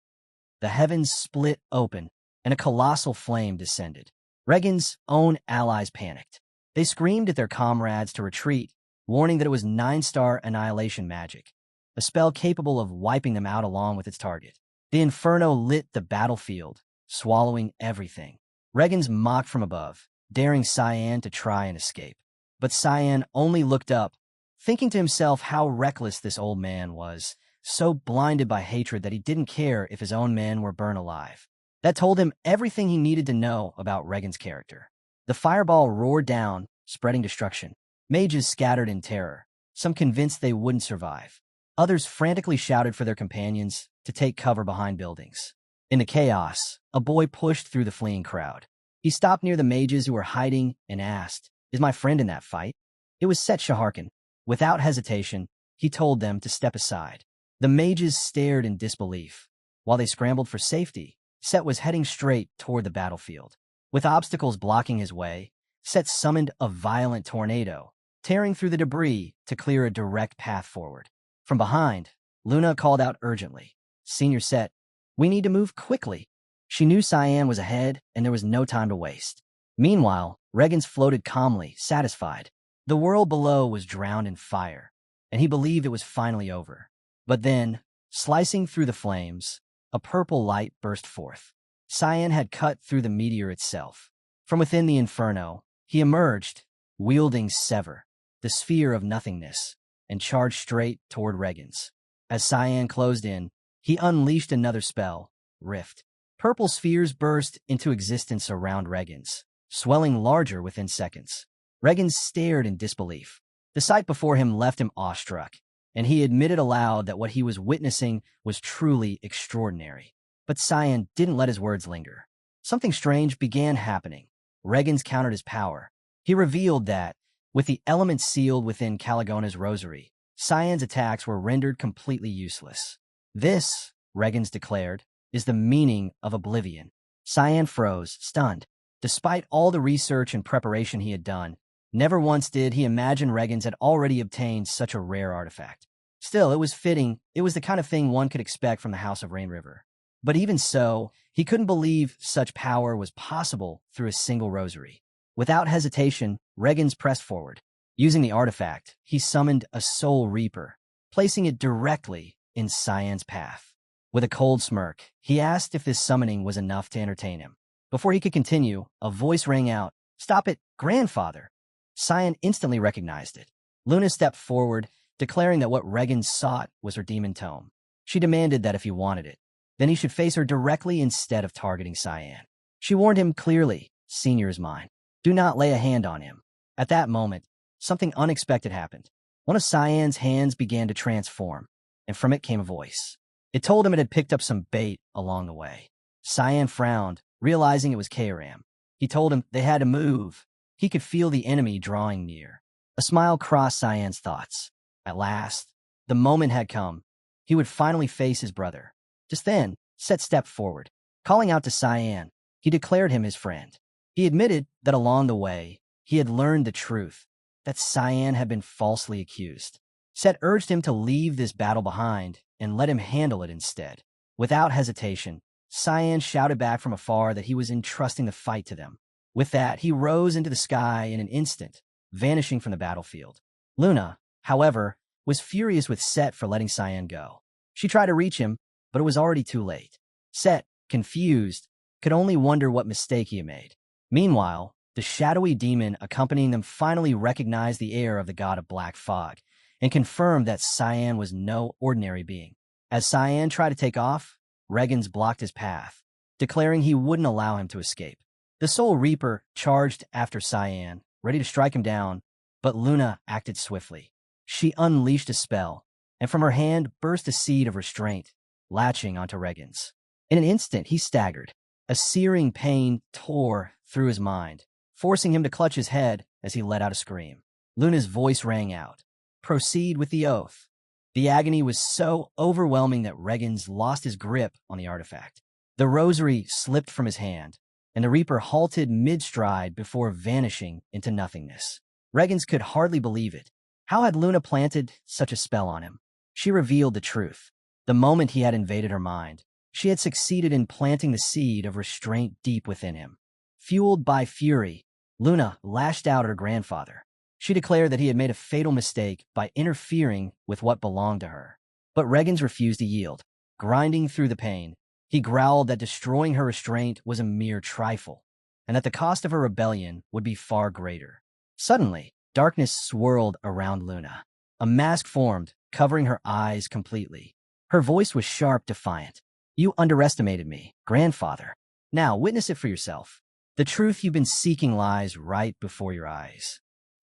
A: The heavens split open, and a colossal flame descended. Regan's own allies panicked. They screamed at their comrades to retreat, warning that it was 9-star annihilation magic, a spell capable of wiping them out along with its target. The inferno lit the battlefield, swallowing everything. Regan's mocked from above, daring Cyan to try and escape. But Cyan only looked up, thinking to himself how reckless this old man was, so blinded by hatred that he didn't care if his own men were burned alive. That told him everything he needed to know about Regan's character. The fireball roared down, spreading destruction. Mages scattered in terror, some convinced they wouldn't survive. Others frantically shouted for their companions to take cover behind buildings. In the chaos, a boy pushed through the fleeing crowd. He stopped near the mages who were hiding and asked, "Is my friend in that fight?" It was Set Shaharkin. Without hesitation, he told them to step aside. The mages stared in disbelief. While they scrambled for safety, Set was heading straight toward the battlefield. With obstacles blocking his way, Set summoned a violent tornado, tearing through the debris to clear a direct path forward. From behind, Luna called out urgently, "Senior Set, we need to move quickly." She knew Cyan was ahead, and there was no time to waste. Meanwhile, Regens floated calmly, satisfied. The world below was drowned in fire, and he believed it was finally over. But then, slicing through the flames, a purple light burst forth. Cyan had cut through the meteor itself. From within the inferno, he emerged, wielding Sever, the sphere of nothingness, and charged straight toward Regens. As Cyan closed in, he unleashed another spell, Rift. Purple spheres burst into existence around Regens, swelling larger within seconds. Regens stared in disbelief. The sight before him left him awestruck, and he admitted aloud that what he was witnessing was truly extraordinary. But Cyan didn't let his words linger. Something strange began happening. Regens countered his power. He revealed that, with the elements sealed within Caligona's rosary, Cyan's attacks were rendered completely useless. "This," Regens declared, "is the meaning of oblivion." Cyan froze, stunned. Despite all the research and preparation he had done, never once did he imagine Regens had already obtained such a rare artifact. Still, it was fitting. It was the kind of thing one could expect from the House of Rain River. But even so, he couldn't believe such power was possible through a single rosary. Without hesitation, Regens pressed forward. Using the artifact, he summoned a Soul Reaper, placing it directly in Cyan's path. With a cold smirk, he asked if this summoning was enough to entertain him. Before he could continue, a voice rang out, "Stop it, grandfather!" Cyan instantly recognized it. Luna stepped forward, declaring that what Regens sought was her demon tome. She demanded that if he wanted it, then he should face her directly instead of targeting Cyan. She warned him clearly, "Senior is mine. Do not lay a hand on him." At that moment, something unexpected happened. One of Cyan's hands began to transform, and from it came a voice. It told him it had picked up some bait along the way. Cyan frowned, realizing it was Kairam. He told him they had to move. He could feel the enemy drawing near. A smile crossed Cyan's thoughts. At last, the moment had come. He would finally face his brother. Just then, Set stepped forward. Calling out to Cyan, he declared him his friend. He admitted that along the way, he had learned the truth, that Cyan had been falsely accused. Set urged him to leave this battle behind and let him handle it instead. Without hesitation, Cyan shouted back from afar that he was entrusting the fight to them. With that, he rose into the sky in an instant, vanishing from the battlefield. Luna, however, was furious with Set for letting Cyan go. She tried to reach him, but it was already too late. Set, confused, could only wonder what mistake he had made. Meanwhile, the shadowy demon accompanying them finally recognized the air of the god of black fog and confirmed that Cyan was no ordinary being. As Cyan tried to take off, Regens blocked his path, declaring he wouldn't allow him to escape. The Soul Reaper charged after Cyan, ready to strike him down, but Luna acted swiftly. She unleashed a spell, and from her hand burst a seed of restraint, latching onto Regens. In an instant, he staggered. A searing pain tore through his mind, forcing him to clutch his head as he let out a scream. Luna's voice rang out, "Proceed with the oath." The agony was so overwhelming that Regens lost his grip on the artifact. The rosary slipped from his hand, and the Reaper halted mid-stride before vanishing into nothingness. Regens could hardly believe it. How had Luna planted such a spell on him? She revealed the truth. The moment he had invaded her mind, she had succeeded in planting the seed of restraint deep within him. Fueled by fury, Luna lashed out at her grandfather. She declared that he had made a fatal mistake by interfering with what belonged to her. But Regens refused to yield. Grinding through the pain, he growled that destroying her restraint was a mere trifle, and that the cost of her rebellion would be far greater. Suddenly, darkness swirled around Luna. A mask formed, covering her eyes completely. Her voice was sharp, defiant. "You underestimated me, grandfather. Now witness it for yourself. The truth you've been seeking lies right before your eyes."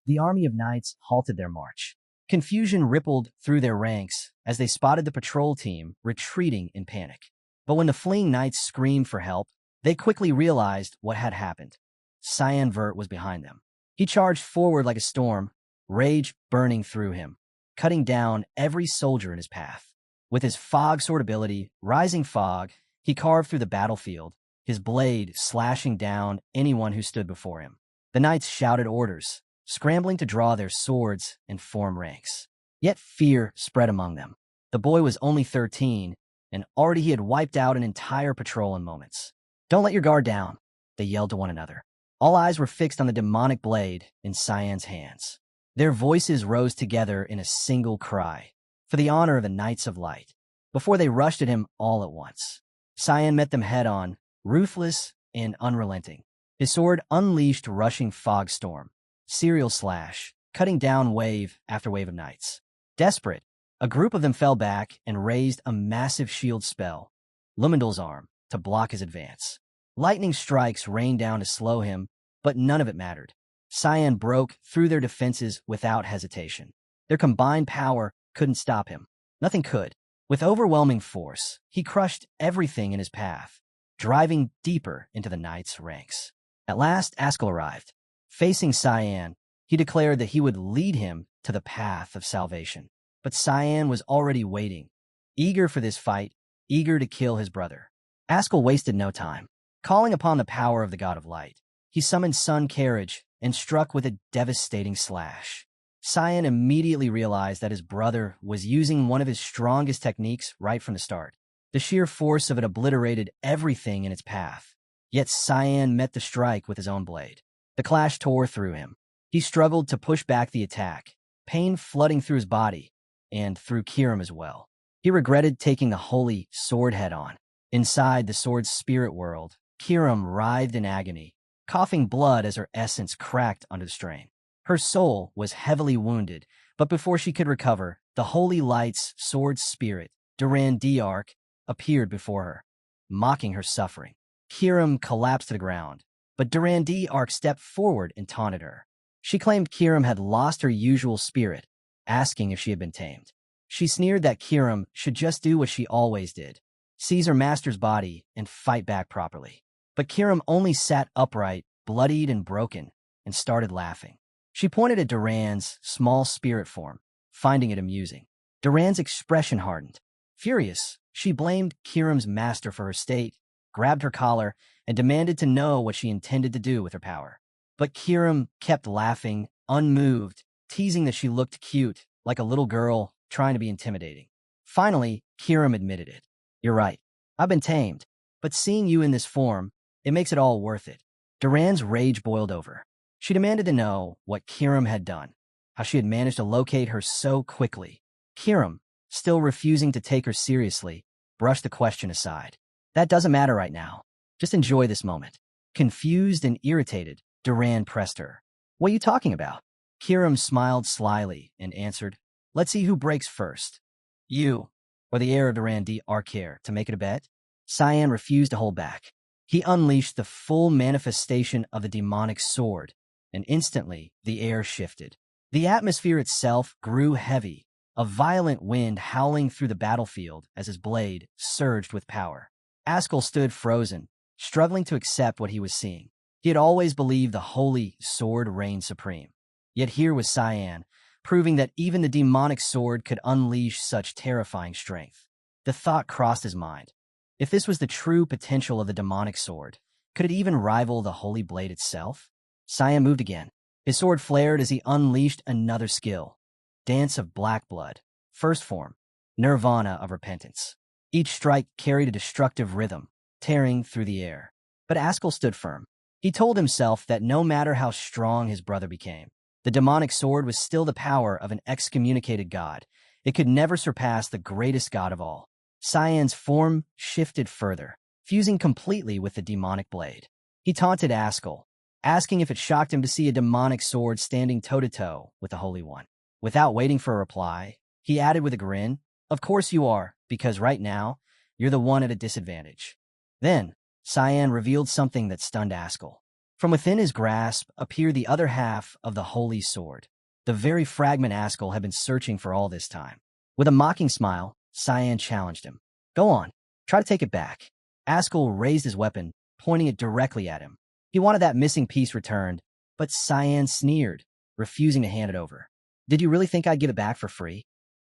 A: The army of knights halted their march. Confusion rippled through their ranks as they spotted the patrol team retreating in panic. But when the fleeing knights screamed for help, they quickly realized what had happened. Cyan was behind them. He charged forward like a storm, rage burning through him, cutting down every soldier in his path. With his fog sword ability, Rising Fog, he carved through the battlefield, his blade slashing down anyone who stood before him. The knights shouted orders, scrambling to draw their swords and form ranks. Yet fear spread among them. The boy was only 13, and already he had wiped out an entire patrol in moments. "Don't let your guard down," they yelled to one another. All eyes were fixed on the demonic blade in Cyan's hands. Their voices rose together in a single cry, for the honor of the Knights of Light. Before they rushed at him all at once, Cyan met them head-on, ruthless and unrelenting. His sword unleashed rushing fog storm, serial slash, cutting down wave after wave of knights. Desperate, a group of them fell back and raised a massive shield spell, Lumendal's arm, to block his advance. Lightning strikes rained down to slow him, but none of it mattered. Cyan broke through their defenses without hesitation. Their combined power couldn't stop him. Nothing could. With overwhelming force, he crushed everything in his path, driving deeper into the knights' ranks. At last, Ascal arrived. Facing Cyan, he declared that he would lead him to the path of salvation. But Cyan was already waiting, eager for this fight, eager to kill his brother. Ascal wasted no time. Calling upon the power of the God of Light, he summoned Sun Carriage and struck with a devastating slash. Cyan immediately realized that his brother was using one of his strongest techniques right from the start. The sheer force of it obliterated everything in its path. Yet Cyan met the strike with his own blade. The clash tore through him. He struggled to push back the attack, pain flooding through his body and through Kirim as well. He regretted taking the holy sword head-on. Inside the sword's spirit world, Kirim writhed in agony, coughing blood as her essence cracked under the strain. Her soul was heavily wounded, but before she could recover, the Holy Light's sword spirit, Duran D'Arc, appeared before her, mocking her suffering. Kirim collapsed to the ground, but Duran D'Arc stepped forward and taunted her. She claimed Kirim had lost her usual spirit, asking if she had been tamed. She sneered that Kirim should just do what she always did, seize her master's body and fight back properly. But Kirim only sat upright, bloodied and broken, and started laughing. She pointed at Duran's small spirit form, finding it amusing. Duran's expression hardened. Furious, she blamed Kirim's master for her state, grabbed her collar, and demanded to know what she intended to do with her power. But Kirim kept laughing, unmoved, teasing that she looked cute, like a little girl trying to be intimidating. Finally, Kirim admitted it. "You're right. I've been tamed, but seeing you in this form, it makes it all worth it." Duran's rage boiled over. She demanded to know what Kirim had done, how she had managed to locate her so quickly. Kirim, still refusing to take her seriously, brushed the question aside. "That doesn't matter right now. Just enjoy this moment." Confused and irritated, Duran pressed her. "What are you talking about?" Kirim smiled slyly and answered, "Let's see who breaks first. You, or the heir of Duran D'Arc to make it a bet?" Cyan refused to hold back. He unleashed the full manifestation of the demonic sword, and instantly the air shifted. The atmosphere itself grew heavy, a violent wind howling through the battlefield as his blade surged with power. Ascal stood frozen, struggling to accept what he was seeing. He had always believed the holy sword reigned supreme. Yet here was Cyan, proving that even the demonic sword could unleash such terrifying strength. The thought crossed his mind. If this was the true potential of the demonic sword, could it even rival the holy blade itself? Cyan moved again. His sword flared as he unleashed another skill. Dance of Black Blood. First form. Nirvana of Repentance. Each strike carried a destructive rhythm, tearing through the air. But Ascal stood firm. He told himself that no matter how strong his brother became, the demonic sword was still the power of an excommunicated god. It could never surpass the greatest god of all. Cyan's form shifted further, fusing completely with the demonic blade. He taunted Ascal, asking if it shocked him to see a demonic sword standing toe-to-toe with the Holy One. Without waiting for a reply, he added with a grin, "Of course you are, because right now, you're the one at a disadvantage." Then, Cyan revealed something that stunned Ascal. From within his grasp appeared the other half of the holy sword, the very fragment Ascal had been searching for all this time. With a mocking smile, Cyan challenged him. Go on, try to take it back. Ascal raised his weapon, pointing it directly at him. He wanted that missing piece returned, but Cyan sneered, refusing to hand it over. Did you really think I'd give it back for free?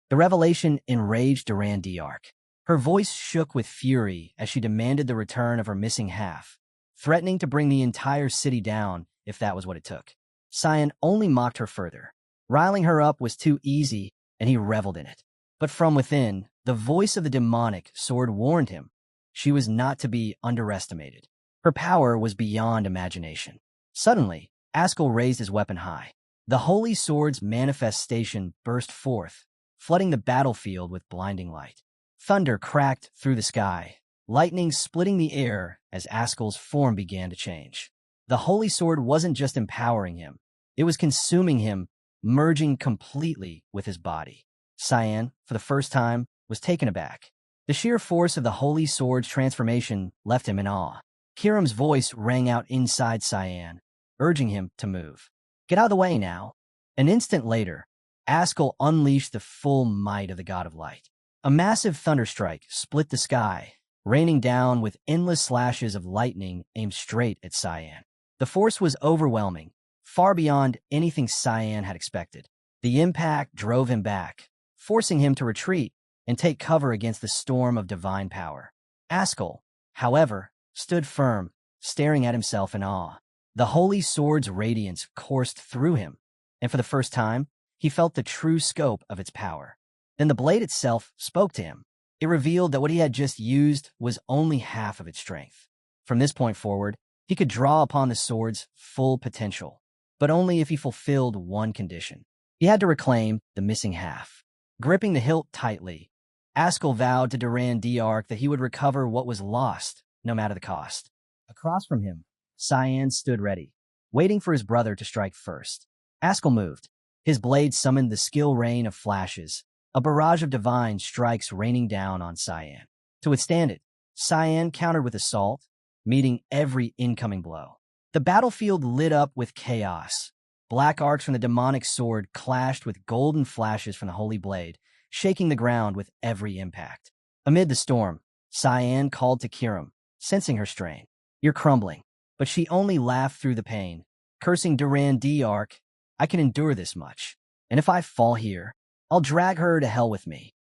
A: The revelation enraged Duran D'Arc. Her voice shook with fury as she demanded the return of her missing half, threatening to bring the entire city down if that was what it took. Cyan only mocked her further. Riling her up was too easy, and he reveled in it. But from within, the voice of the demonic sword warned him. She was not to be underestimated. Her power was beyond imagination. Suddenly, Ascal raised his weapon high. The holy sword's manifestation burst forth, flooding the battlefield with blinding light. Thunder cracked through the sky, lightning splitting the air as Ascal's form began to change. The holy sword wasn't just empowering him, it was consuming him, merging completely with his body. Cyan, for the first time, was taken aback. The sheer force of the holy sword's transformation left him in awe. Kiram's voice rang out inside Cyan, urging him to move. Get out of the way now. An instant later, Ascal unleashed the full might of the God of Light. A massive thunderstrike split the sky, raining down with endless slashes of lightning aimed straight at Cyan. The force was overwhelming, far beyond anything Cyan had expected. The impact drove him back, forcing him to retreat and take cover against the storm of divine power. Ascal, however, stood firm, staring at himself in awe. The holy sword's radiance coursed through him, and for the first time, he felt the true scope of its power. Then the blade itself spoke to him. It revealed that what he had just used was only half of its strength. From this point forward, he could draw upon the sword's full potential, but only if he fulfilled one condition. He had to reclaim the missing half. Gripping the hilt tightly, Ascal vowed to Duran D'Arc that he would recover what was lost, no matter the cost. Across from him, Cyan stood ready, waiting for his brother to strike first. Ascal moved. His blade summoned the skill rain of flashes, a barrage of divine strikes raining down on Cyan. To withstand it, Cyan countered with assault, meeting every incoming blow. The battlefield lit up with chaos. Black arcs from the demonic sword clashed with golden flashes from the holy blade, shaking the ground with every impact. Amid the storm, Cyan called to Kiram, sensing her strain. You're crumbling. But she only laughed through the pain, cursing Duran D'Arc. I can endure this much. And if I fall here, I'll drag her to hell with me.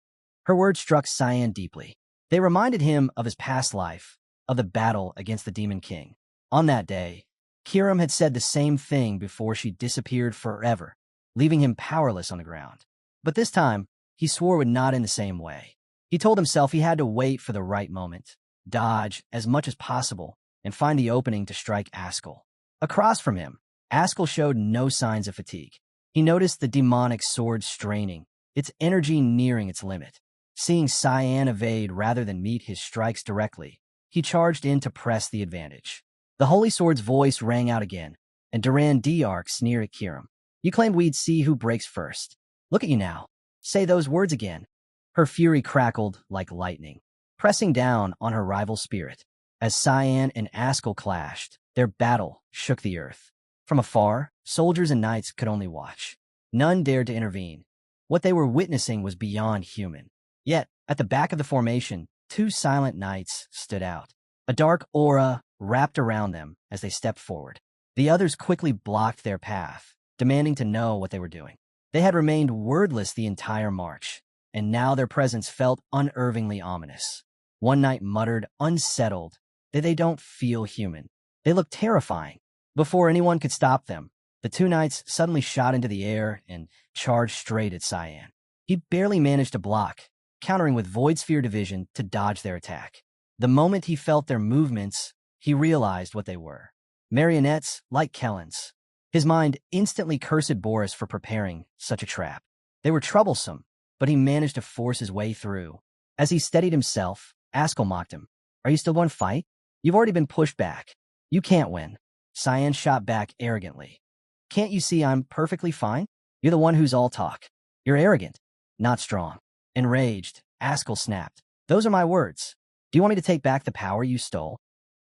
A: Her words struck Cyan deeply. They reminded him of his past life, of the battle against the Demon King. On that day, Kiram had said the same thing before she disappeared forever, leaving him powerless on the ground. But this time, he swore would not in the same way. He told himself he had to wait for the right moment, dodge as much as possible, and find the opening to strike Ascal. Across from him, Ascal showed no signs of fatigue. He noticed the demonic sword straining, its energy nearing its limit. Seeing Cyan evade rather than meet his strikes directly, he charged in to press the advantage. The holy sword's voice rang out again, and Duran D'Arc sneered at Kiram. You claimed we'd see who breaks first. Look at you now. Say those words again. Her fury crackled like lightning, pressing down on her rival's spirit. As Cyan and Ascal clashed, their battle shook the earth. From afar, soldiers and knights could only watch. None dared to intervene. What they were witnessing was beyond human. Yet, at the back of the formation, two silent knights stood out. A dark aura wrapped around them as they stepped forward. The others quickly blocked their path, demanding to know what they were doing. They had remained wordless the entire march, and now their presence felt unervingly ominous. One knight muttered, unsettled, that they don't feel human. They looked terrifying. Before anyone could stop them, the two knights suddenly shot into the air and charged straight at Cyan. He barely managed to block, countering with Void Sphere Division to dodge their attack. The moment he felt their movements, he realized what they were. Marionettes like Kellens. His mind instantly cursed Boris for preparing such a trap. They were troublesome, but he managed to force his way through. As he steadied himself, Ascal mocked him. Are you still going to fight? You've already been pushed back. You can't win. Cyan shot back arrogantly. Can't you see I'm perfectly fine? You're the one who's all talk. You're arrogant, not strong. Enraged, Ascal snapped. Those are my words. Do you want me to take back the power you stole?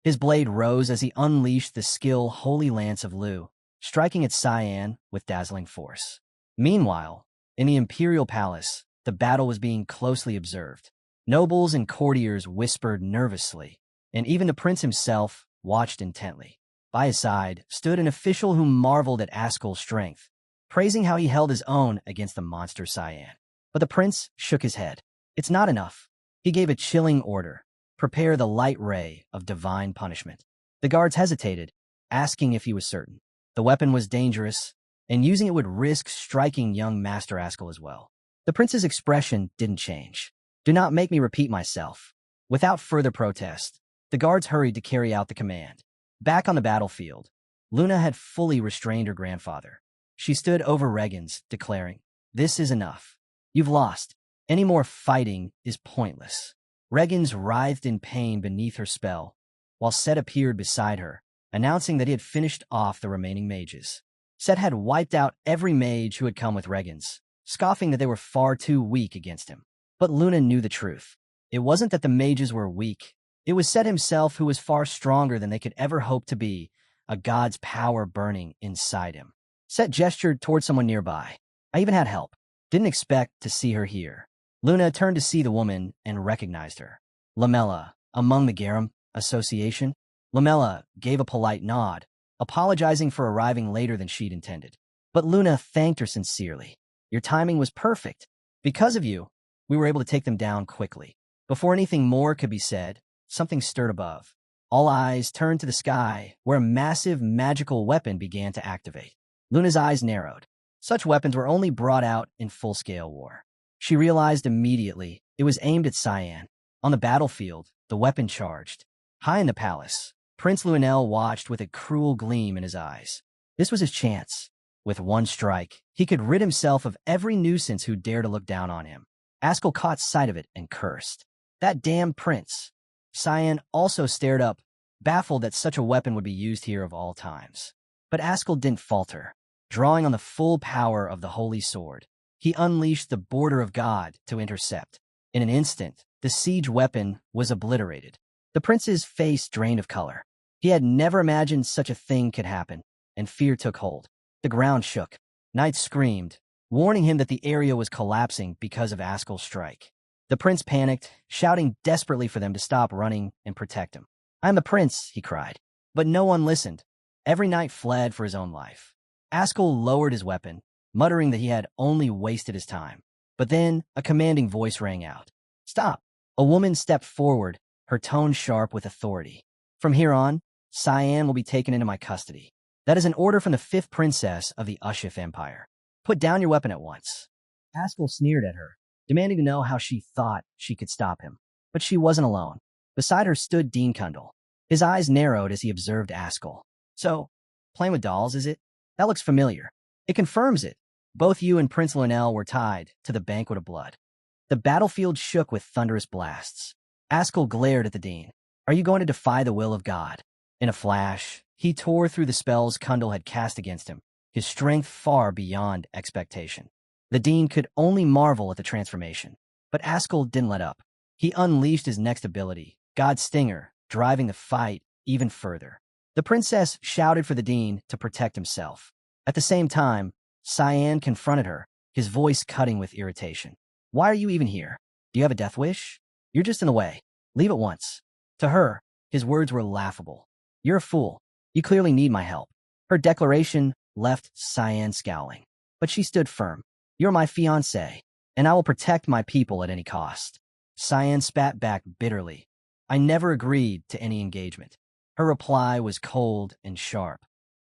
A: His blade rose as he unleashed the skill Holy Lance of Lu, striking at Cyan with dazzling force. Meanwhile, in the Imperial Palace, the battle was being closely observed. Nobles and courtiers whispered nervously, and even the prince himself watched intently. By his side stood an official who marveled at Ascal's strength, praising how he held his own against the monster Cyan. But the prince shook his head. It's not enough. He gave a chilling order. Prepare the light ray of divine punishment. The guards hesitated, asking if he was certain. The weapon was dangerous, and using it would risk striking young Master Ascal as well. The prince's expression didn't change. Do not make me repeat myself. Without further protest, the guards hurried to carry out the command. Back on the battlefield, Luna had fully restrained her grandfather. She stood over Regens, declaring, "This is enough. You've lost. Any more fighting is pointless." Regens writhed in pain beneath her spell, while Set appeared beside her, announcing that he had finished off the remaining mages. Set had wiped out every mage who had come with Regens, scoffing that they were far too weak against him. But Luna knew the truth. It wasn't that the mages were weak. It was Set himself who was far stronger than they could ever hope to be, a god's power burning inside him. Set gestured toward someone nearby. I even had help. Didn't expect to see her here. Luna turned to see the woman and recognized her. Lamella, among the Garum Association? Lamella gave a polite nod, apologizing for arriving later than she'd intended. But Luna thanked her sincerely. Your timing was perfect. Because of you, we were able to take them down quickly. Before anything more could be said, something stirred above. All eyes turned to the sky, where a massive magical weapon began to activate. Luna's eyes narrowed. Such weapons were only brought out in full-scale war. She realized immediately it was aimed at Cyan. On the battlefield, the weapon charged. High in the palace, Prince Luenel watched with a cruel gleam in his eyes. This was his chance. With one strike, he could rid himself of every nuisance who dared to look down on him. Ascal caught sight of it and cursed. That damned prince. Cyan also stared up, baffled that such a weapon would be used here of all times. But Ascal didn't falter. Drawing on the full power of the holy sword, he unleashed the border of God to intercept. In an instant, the siege weapon was obliterated. The prince's face drained of color. He had never imagined such a thing could happen, and fear took hold. The ground shook. Knights screamed, warning him that the area was collapsing because of Ascal's strike. The prince panicked, shouting desperately for them to stop running and protect him. I am the prince, he cried. But no one listened. Every knight fled for his own life. Ascal lowered his weapon, muttering that he had only wasted his time. But then a commanding voice rang out. Stop! A woman stepped forward, her tone sharp with authority. From here on, Cyan will be taken into my custody. That is an order from the 5th princess of the Ushif Empire. Put down your weapon at once. Ascal sneered at her, demanding to know how she thought she could stop him. But she wasn't alone. Beside her stood Dean Kundal. His eyes narrowed as he observed Ascal. So, playing with dolls, is it? That looks familiar. It confirms it. Both you and Prince Luenel were tied to the Banquet of Blood. The battlefield shook with thunderous blasts. Ascal glared at the Dean. Are you going to defy the will of God? In a flash, he tore through the spells Kundal had cast against him, his strength far beyond expectation. The Dean could only marvel at the transformation. But Ascal didn't let up. He unleashed his next ability, God's Stinger, driving the fight even further. The princess shouted for the Dean to protect himself. At the same time, Cyan confronted her, his voice cutting with irritation. Why are you even here? Do you have a death wish? You're just in the way. Leave at once. To her, his words were laughable. You're a fool. You clearly need my help. Her declaration left Cyan scowling. But she stood firm. You're my fiancé, and I will protect my people at any cost. Cyan spat back bitterly. I never agreed to any engagement. Her reply was cold and sharp.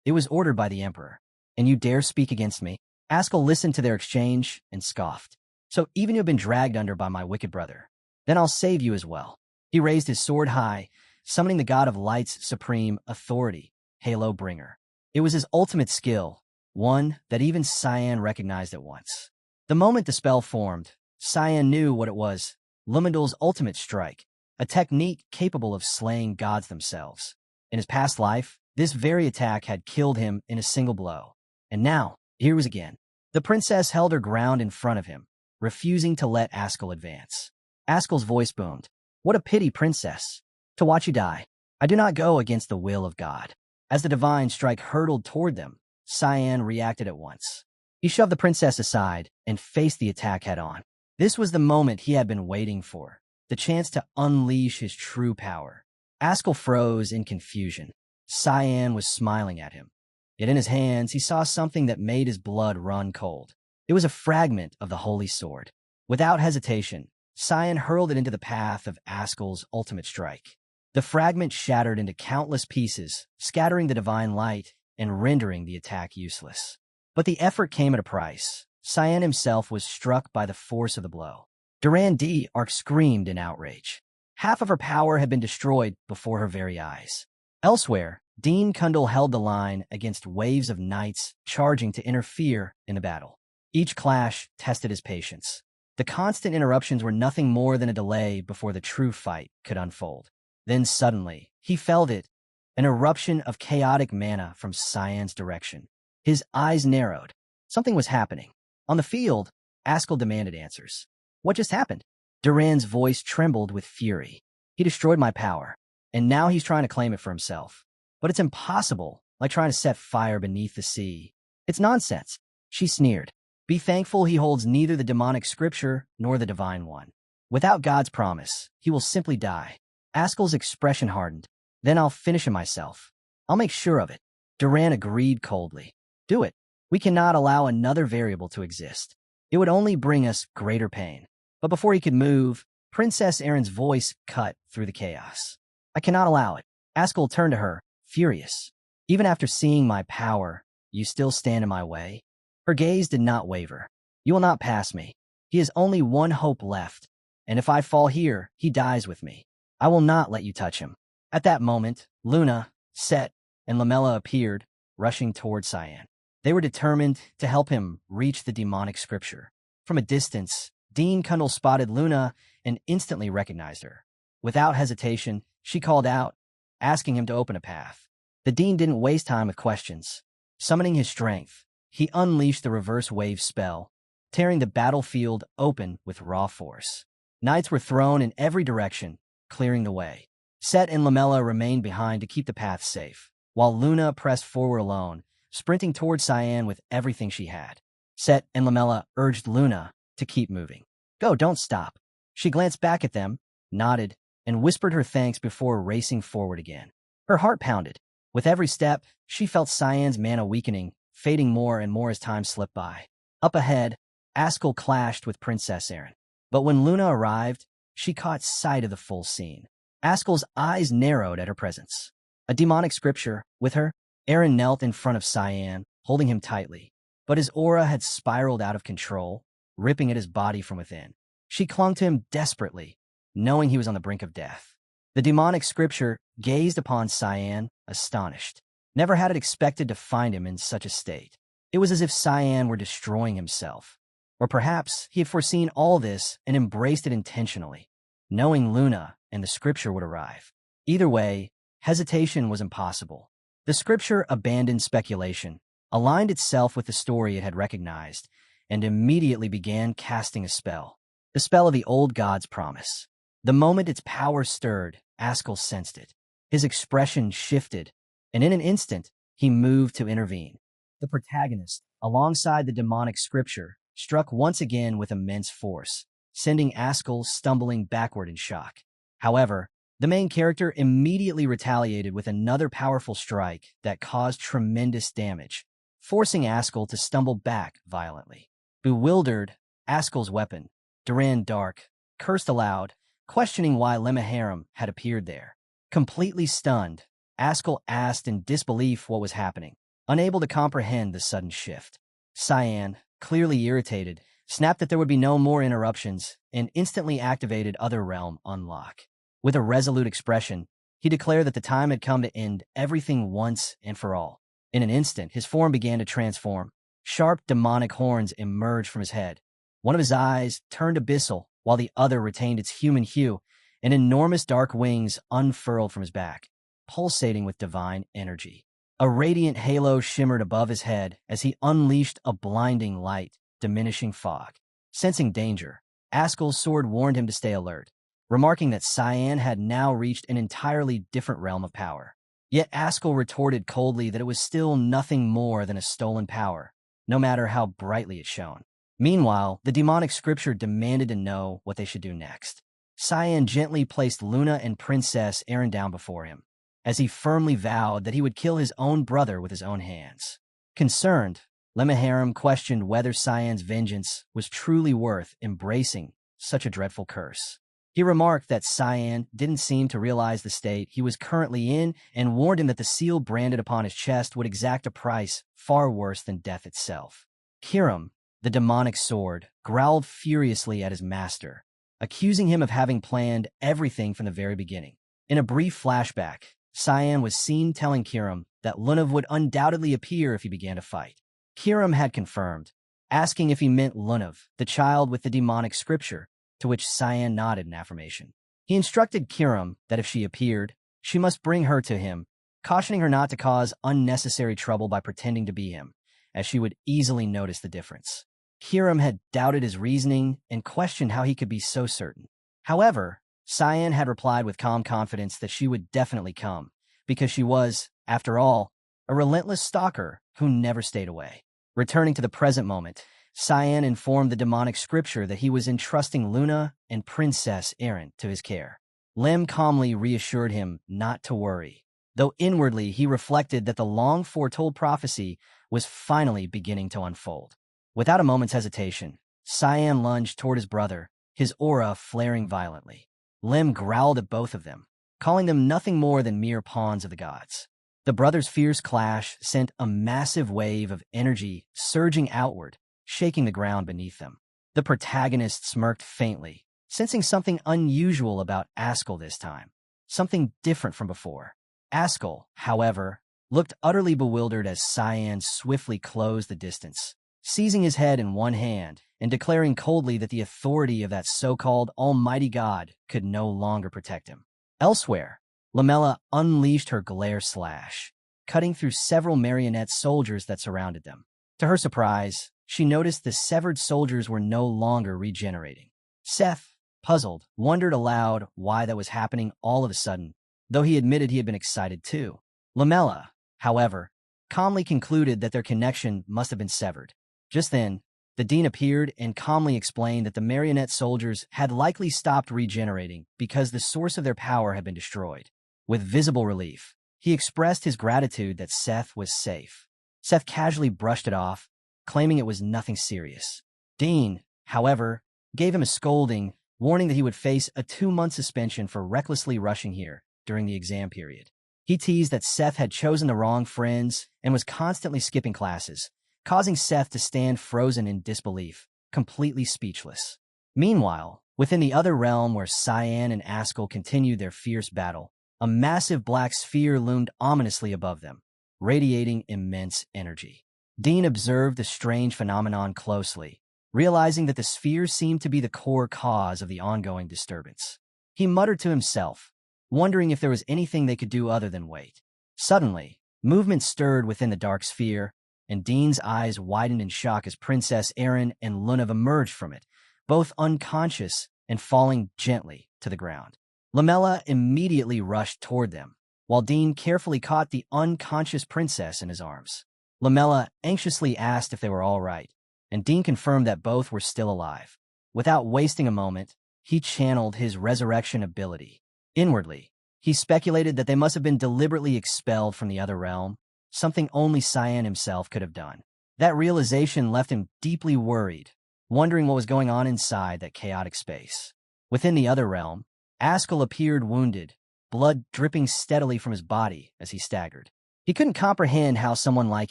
A: It was ordered by the Emperor. And you dare speak against me? Ascal listened to their exchange and scoffed. So even you have been dragged under by my wicked brother. Then I'll save you as well. He raised his sword high, summoning the god of light's supreme authority, Halo Bringer. It was his ultimate skill, one that even Cyan recognized at once. The moment the spell formed, Cyan knew what it was, Lumindal's ultimate strike, a technique capable of slaying gods themselves. In his past life, this very attack had killed him in a single blow. And now, here was again. The princess held her ground in front of him, refusing to let Ascal advance. Ascal's voice boomed. What a pity, princess. To watch you die. I do not go against the will of God. As the divine strike hurtled toward them, Cyan reacted at once. He shoved the princess aside and faced the attack head-on. This was the moment he had been waiting for, the chance to unleash his true power. Ascal froze in confusion. Cyan was smiling at him. Yet in his hands, he saw something that made his blood run cold. It was a fragment of the holy sword. Without hesitation, Cyan hurled it into the path of Ascal's ultimate strike. The fragment shattered into countless pieces, scattering the divine light and rendering the attack useless. But the effort came at a price. Cyan himself was struck by the force of the blow. Duran d'Arc screamed in outrage. Half of her power had been destroyed before her very eyes. Elsewhere, Dean Kundal held the line against waves of knights charging to interfere in the battle. Each clash tested his patience. The constant interruptions were nothing more than a delay before the true fight could unfold. Then suddenly, he felt it, an eruption of chaotic mana from Cyan's direction. His eyes narrowed. Something was happening. On the field, Ascal demanded answers. What just happened? Duran's voice trembled with fury. He destroyed my power, and now he's trying to claim it for himself. But it's impossible, like trying to set fire beneath the sea. It's nonsense, she sneered. Be thankful he holds neither the demonic scripture nor the divine one. Without God's promise, he will simply die. Ascal's expression hardened. Then I'll finish him myself. I'll make sure of it. Duran agreed coldly. Do it. We cannot allow another variable to exist. It would only bring us greater pain. But before he could move, Princess Erin's voice cut through the chaos. I cannot allow it. Ascal turned to her, furious. Even after seeing my power, you still stand in my way? Her gaze did not waver. You will not pass me. He has only one hope left, and if I fall here, he dies with me. I will not let you touch him. At that moment, Luna, Set, and Lamella appeared, rushing toward Cyan. They were determined to help him reach the demonic scripture. From a distance, Dean Kundal spotted Luna and instantly recognized her. Without hesitation, she called out, asking him to open a path. The Dean didn't waste time with questions. Summoning his strength, he unleashed the reverse wave spell, tearing the battlefield open with raw force. Knights were thrown in every direction, clearing the way. Set and Lamella remained behind to keep the path safe, while Luna pressed forward alone, sprinting toward Cyan with everything she had. Set and Lamella urged Luna to keep moving. Go, don't stop. She glanced back at them, nodded, and whispered her thanks before racing forward again. Her heart pounded. With every step, she felt Cyan's mana weakening, fading more and more as time slipped by. Up ahead, Ascal clashed with Princess Erin. But when Luna arrived, she caught sight of the full scene. Ascal's eyes narrowed at her presence. A demonic scripture, with her, Erin knelt in front of Cyan, holding him tightly. But his aura had spiraled out of control, ripping at his body from within. She clung to him desperately, knowing he was on the brink of death. The demonic scripture gazed upon Cyan, astonished. Never had it expected to find him in such a state. It was as if Cyan were destroying himself. Or perhaps he had foreseen all this and embraced it intentionally, knowing Luna and the scripture would arrive. Either way, hesitation was impossible. The scripture abandoned speculation, aligned itself with the story it had recognized, and immediately began casting a spell. The spell of the old god's promise. The moment its power stirred, Ascal sensed it. His expression shifted, and in an instant, he moved to intervene. The protagonist, alongside the demonic scripture, struck once again with immense force, sending Ascal stumbling backward in shock. However, the main character immediately retaliated with another powerful strike that caused tremendous damage, forcing Ascal to stumble back violently. Bewildered, Ascal's weapon, Duran d'Arc, cursed aloud, questioning why Lemmaharam had appeared there. Completely stunned, Ascal asked in disbelief what was happening, unable to comprehend the sudden shift. Cyan, clearly irritated, snapped that there would be no more interruptions and instantly activated Other Realm Unlock. With a resolute expression, he declared that the time had come to end everything once and for all. In an instant, his form began to transform. Sharp demonic horns emerged from his head. One of his eyes turned abyssal, while the other retained its human hue, and enormous dark wings unfurled from his back, pulsating with divine energy. A radiant halo shimmered above his head as he unleashed a blinding light, diminishing fog. Sensing danger, Ascal's sword warned him to stay alert. remarking that Cyan had now reached an entirely different realm of power. Yet Ascal retorted coldly that it was still nothing more than a stolen power, no matter how brightly it shone. Meanwhile, the demonic scripture demanded to know what they should do next. Cyan gently placed Luna and Princess Erin down before him, as he firmly vowed that he would kill his own brother with his own hands. Concerned, Lemahram questioned whether Cyan's vengeance was truly worth embracing such a dreadful curse. He remarked that Cyan didn't seem to realize the state he was currently in and warned him that the seal branded upon his chest would exact a price far worse than death itself. Kiram, the demonic sword, growled furiously at his master, accusing him of having planned everything from the very beginning. In a brief flashback, Cyan was seen telling Kiram that Lunav would undoubtedly appear if he began to fight. Kiram had confirmed, asking if he meant Lunav, the child with the demonic scripture, to which Cyan nodded in affirmation. He instructed Kiram that if she appeared, she must bring her to him, cautioning her not to cause unnecessary trouble by pretending to be him, as she would easily notice the difference. Kiram had doubted his reasoning and questioned how he could be so certain. However, Cyan had replied with calm confidence that she would definitely come, because she was, after all, a relentless stalker who never stayed away. Returning to the present moment, Cyan informed the demonic scripture that he was entrusting Luna and Princess Erin to his care. Lem calmly reassured him not to worry, though inwardly he reflected that the long-foretold prophecy was finally beginning to unfold. Without a moment's hesitation, Cyan lunged toward his brother, his aura flaring violently. Lem growled at both of them, calling them nothing more than mere pawns of the gods. The brothers' fierce clash sent a massive wave of energy surging outward, shaking the ground beneath them. The protagonist smirked faintly, sensing something unusual about Ascal this time, something different from before. Ascal, however, looked utterly bewildered as Cyan swiftly closed the distance, seizing his head in one hand and declaring coldly that the authority of that so-called almighty god could no longer protect him. Elsewhere, Lamella unleashed her glare slash, cutting through several marionette soldiers that surrounded them. To her surprise, she noticed the severed soldiers were no longer regenerating. Seth, puzzled, wondered aloud why that was happening all of a sudden, though he admitted he had been excited too. Lamella, however, calmly concluded that their connection must have been severed. Just then, the dean appeared and calmly explained that the marionette soldiers had likely stopped regenerating because the source of their power had been destroyed. With visible relief, he expressed his gratitude that Seth was safe. Seth casually brushed it off, claiming it was nothing serious. Dean, however, gave him a scolding, warning that he would face a 2-month suspension for recklessly rushing here during the exam period. He teased that Seth had chosen the wrong friends and was constantly skipping classes, causing Seth to stand frozen in disbelief, completely speechless. Meanwhile, within the other realm where Cyan and Ascal continued their fierce battle, a massive black sphere loomed ominously above them, radiating immense energy. Dean observed the strange phenomenon closely, realizing that the sphere seemed to be the core cause of the ongoing disturbance. He muttered to himself, wondering if there was anything they could do other than wait. Suddenly, movement stirred within the dark sphere, and Dean's eyes widened in shock as Princess Erin and Lunav emerged from it, both unconscious and falling gently to the ground. Lamella immediately rushed toward them, while Dean carefully caught the unconscious princess in his arms. Lamella anxiously asked if they were all right, and Dean confirmed that both were still alive. Without wasting a moment, he channeled his resurrection ability. Inwardly, he speculated that they must have been deliberately expelled from the other realm, something only Cyan himself could have done. That realization left him deeply worried, wondering what was going on inside that chaotic space. Within the other realm, Ascal appeared wounded, blood dripping steadily from his body as he staggered. He couldn't comprehend how someone like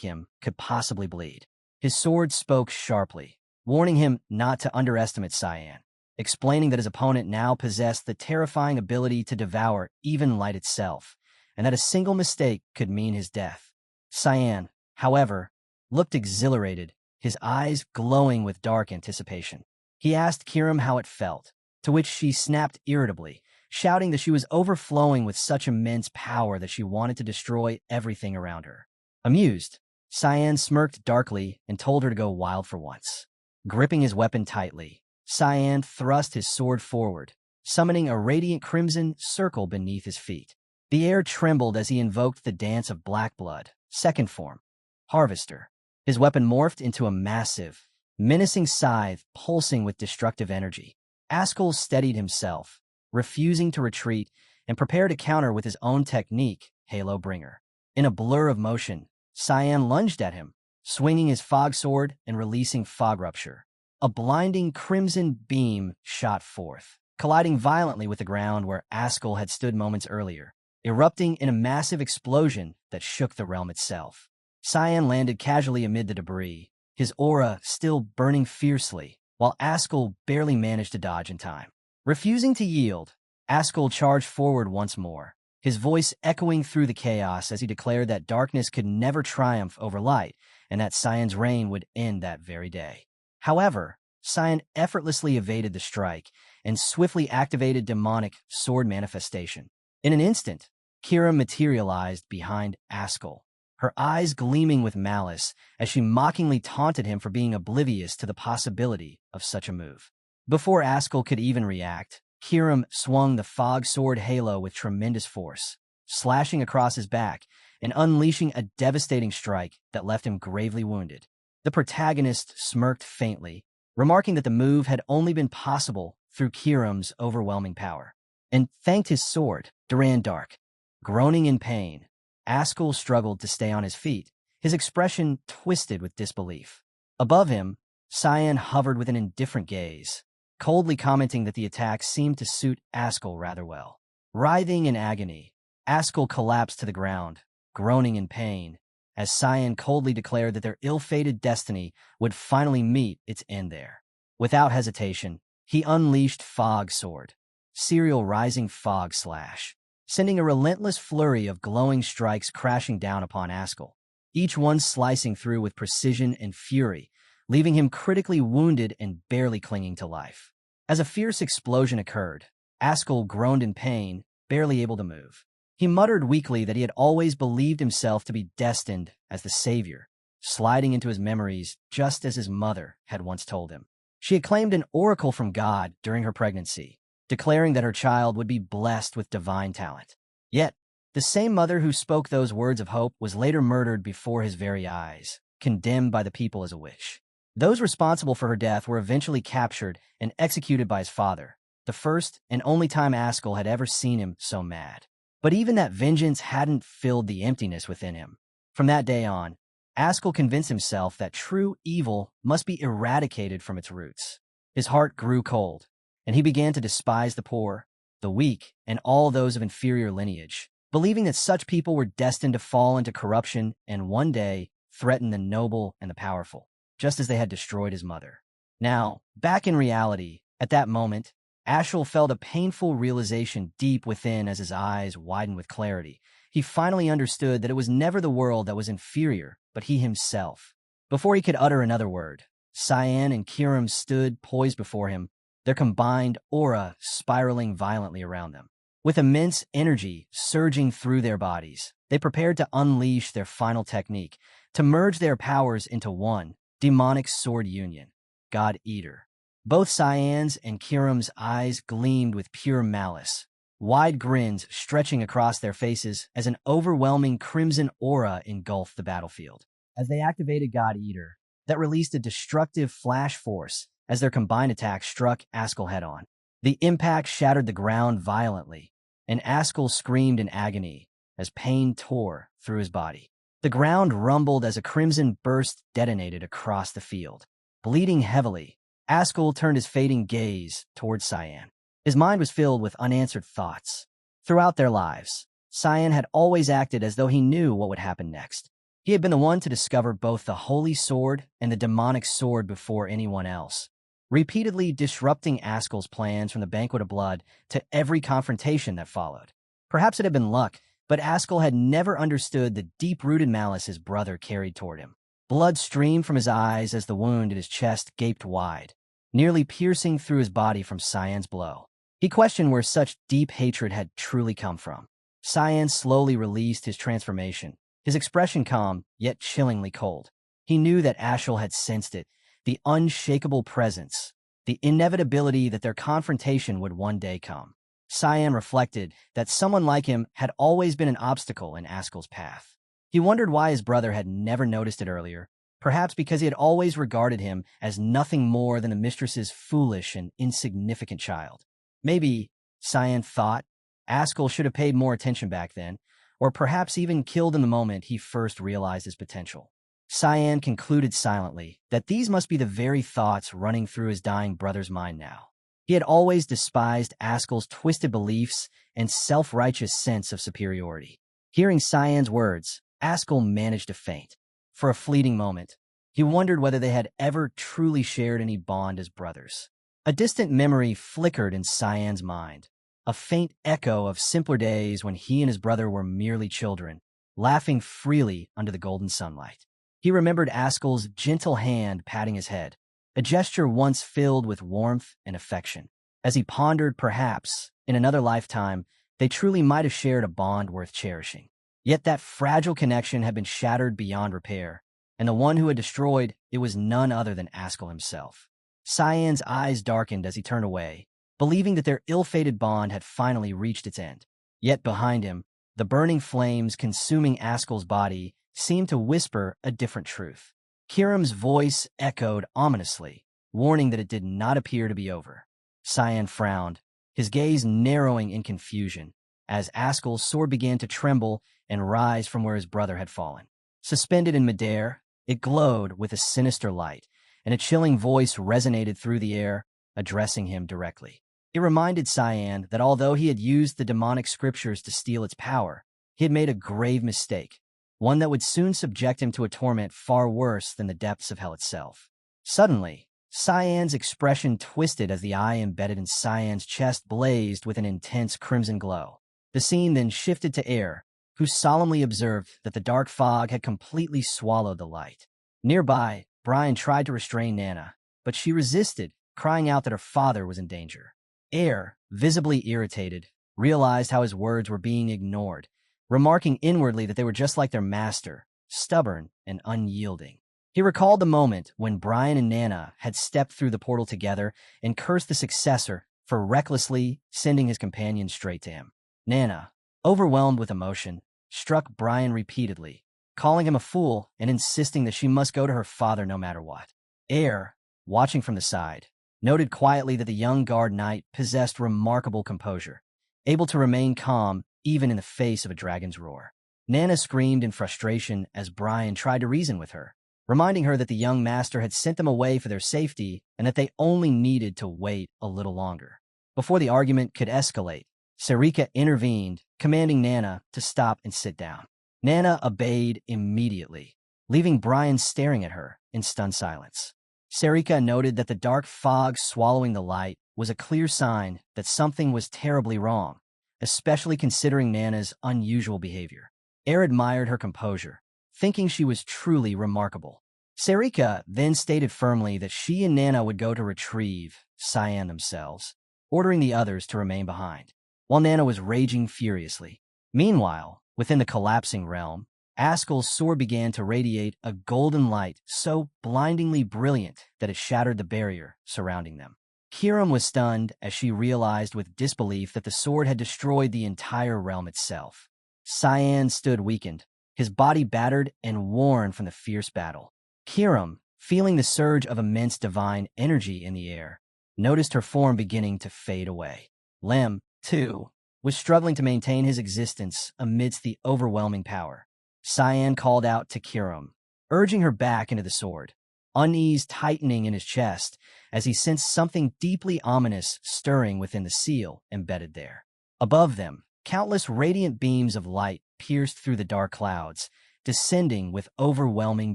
A: him could possibly bleed. His sword spoke sharply, warning him not to underestimate Cyan, explaining that his opponent now possessed the terrifying ability to devour even light itself, and that a single mistake could mean his death. Cyan, however, looked exhilarated, his eyes glowing with dark anticipation. He asked Kiram how it felt, to which she snapped irritably, shouting that she was overflowing with such immense power that she wanted to destroy everything around her. Amused, Cyan smirked darkly and told her to go wild for once. Gripping his weapon tightly, Cyan thrust his sword forward, summoning a radiant crimson circle beneath his feet. The air trembled as he invoked the dance of black blood, second form, Harvester. His weapon morphed into a massive, menacing scythe pulsing with destructive energy. Ascal steadied himself, refusing to retreat, and prepared to counter with his own technique, Halo Bringer. In a blur of motion, Cyan lunged at him, swinging his fog sword and releasing Fog Rupture. A blinding crimson beam shot forth, colliding violently with the ground where Ascal had stood moments earlier, erupting in a massive explosion that shook the realm itself. Cyan landed casually amid the debris, his aura still burning fiercely, while Ascal barely managed to dodge in time. Refusing to yield, Ascal charged forward once more, his voice echoing through the chaos as he declared that darkness could never triumph over light and that Cyan's reign would end that very day. However, Cyan effortlessly evaded the strike and swiftly activated demonic sword manifestation. In an instant, Kira materialized behind Ascal, her eyes gleaming with malice as she mockingly taunted him for being oblivious to the possibility of such a move. Before Ascal could even react, Kiram swung the fog sword halo with tremendous force, slashing across his back and unleashing a devastating strike that left him gravely wounded. The protagonist smirked faintly, remarking that the move had only been possible through Kiram's overwhelming power, and thanked his sword, Duran Dark. Groaning in pain, Ascal struggled to stay on his feet, his expression twisted with disbelief. Above him, Cyan hovered with an indifferent gaze, coldly commenting that the attack seemed to suit Ascal rather well. Writhing in agony, Ascal collapsed to the ground, groaning in pain, as Cyan coldly declared that their ill-fated destiny would finally meet its end there. Without hesitation, he unleashed Fog Sword, Serial Rising Fog Slash, sending a relentless flurry of glowing strikes crashing down upon Ascal, each one slicing through with precision and fury, leaving him critically wounded and barely clinging to life. As a fierce explosion occurred, Ascal groaned in pain, barely able to move. He muttered weakly that he had always believed himself to be destined as the savior, sliding into his memories just as his mother had once told him. She had claimed an oracle from God during her pregnancy, declaring that her child would be blessed with divine talent. Yet, the same mother who spoke those words of hope was later murdered before his very eyes, condemned by the people as a witch. Those responsible for her death were eventually captured and executed by his father, the first and only time Ascal had ever seen him so mad. But even that vengeance hadn't filled the emptiness within him. From that day on, Ascal convinced himself that true evil must be eradicated from its roots. His heart grew cold, and he began to despise the poor, the weak, and all those of inferior lineage, believing that such people were destined to fall into corruption and one day threaten the noble and the powerful, just as they had destroyed his mother. Now, back in reality, at that moment, Ascal felt a painful realization deep within as his eyes widened with clarity. He finally understood that it was never the world that was inferior, but he himself. Before he could utter another word, Cyan and Kiram stood poised before him, their combined aura spiraling violently around them. With immense energy surging through their bodies, they prepared to unleash their final technique, to merge their powers into one demonic sword union, God Eater. Both Cyan's and Kiram's eyes gleamed with pure malice, wide grins stretching across their faces as an overwhelming crimson aura engulfed the battlefield. As they activated God Eater, that released a destructive flash force as their combined attack struck Ascal head-on. The impact shattered the ground violently, and Ascal screamed in agony as pain tore through his body. The ground rumbled as a crimson burst detonated across the field. Bleeding heavily, Ascal turned his fading gaze towards Cyan. His mind was filled with unanswered thoughts. Throughout their lives, Cyan had always acted as though he knew what would happen next. He had been the one to discover both the holy sword and the demonic sword before anyone else, repeatedly disrupting Ascal's plans from the Banquet of Blood to every confrontation that followed. Perhaps it had been luck, but Ascal had never understood the deep-rooted malice his brother carried toward him. Blood streamed from his eyes as the wound in his chest gaped wide, nearly piercing through his body from Cyan's blow. He questioned where such deep hatred had truly come from. Cyan slowly released his transformation, his expression calm, yet chillingly cold. He knew that Ascal had sensed it, the unshakable presence, the inevitability that their confrontation would one day come. Cyan reflected that someone like him had always been an obstacle in Ascal's path. He wondered why his brother had never noticed it earlier, perhaps because he had always regarded him as nothing more than the mistress's foolish and insignificant child. Maybe, Cyan thought, Ascal should have paid more attention back then, or perhaps even killed in the moment he first realized his potential. Cyan concluded silently that these must be the very thoughts running through his dying brother's mind now. He had always despised Ascal's twisted beliefs and self-righteous sense of superiority. Hearing Cyan's words, Ascal managed to faint. For a fleeting moment, he wondered whether they had ever truly shared any bond as brothers. A distant memory flickered in Cyan's mind, a faint echo of simpler days when he and his brother were merely children, laughing freely under the golden sunlight. He remembered Ascal's gentle hand patting his head, a gesture once filled with warmth and affection. As he pondered, perhaps, in another lifetime, they truly might have shared a bond worth cherishing. Yet that fragile connection had been shattered beyond repair, and the one who had destroyed it was none other than Ascal himself. Cyan's eyes darkened as he turned away, believing that their ill-fated bond had finally reached its end. Yet behind him, the burning flames consuming Ascal's body seemed to whisper a different truth. Kiram's voice echoed ominously, warning that it did not appear to be over. Cyan frowned, his gaze narrowing in confusion, as Ascal's sword began to tremble and rise from where his brother had fallen. Suspended in midair, it glowed with a sinister light, and a chilling voice resonated through the air, addressing him directly. It reminded Cyan that although he had used the demonic scriptures to steal its power, he had made a grave mistake, one that would soon subject him to a torment far worse than the depths of hell itself. Suddenly, Cyan's expression twisted as the eye embedded in Cyan's chest blazed with an intense crimson glow. The scene then shifted to Air, who solemnly observed that the dark fog had completely swallowed the light. Nearby, Brian tried to restrain Nana, but she resisted, crying out that her father was in danger. Air, visibly irritated, realized how his words were being ignored, remarking inwardly that they were just like their master, stubborn and unyielding. He recalled the moment when Brian and Nana had stepped through the portal together and cursed the successor for recklessly sending his companion straight to him. Nana, overwhelmed with emotion, struck Brian repeatedly, calling him a fool and insisting that she must go to her father no matter what. Air, watching from the side, noted quietly that the young guard knight possessed remarkable composure, able to remain calm even in the face of a dragon's roar. Nana screamed in frustration as Brian tried to reason with her, reminding her that the young master had sent them away for their safety and that they only needed to wait a little longer. Before the argument could escalate, Sarika intervened, commanding Nana to stop and sit down. Nana obeyed immediately, leaving Brian staring at her in stunned silence. Sarika noted that the dark fog swallowing the light was a clear sign that something was terribly wrong, especially considering Nana's unusual behavior. Air admired her composure, thinking she was truly remarkable. Sarika then stated firmly that she and Nana would go to retrieve Cyan themselves, ordering the others to remain behind, while Nana was raging furiously. Meanwhile, within the collapsing realm, Ascal's sword began to radiate a golden light so blindingly brilliant that it shattered the barrier surrounding them. Kiram was stunned as she realized with disbelief that the sword had destroyed the entire realm itself. Cyan stood weakened, his body battered and worn from the fierce battle. Kiram, feeling the surge of immense divine energy in the air, noticed her form beginning to fade away. Lem, too, was struggling to maintain his existence amidst the overwhelming power. Cyan called out to Kiram, urging her back into the sword, unease tightening in his chest as he sensed something deeply ominous stirring within the seal embedded there. Above them, countless radiant beams of light pierced through the dark clouds, descending with overwhelming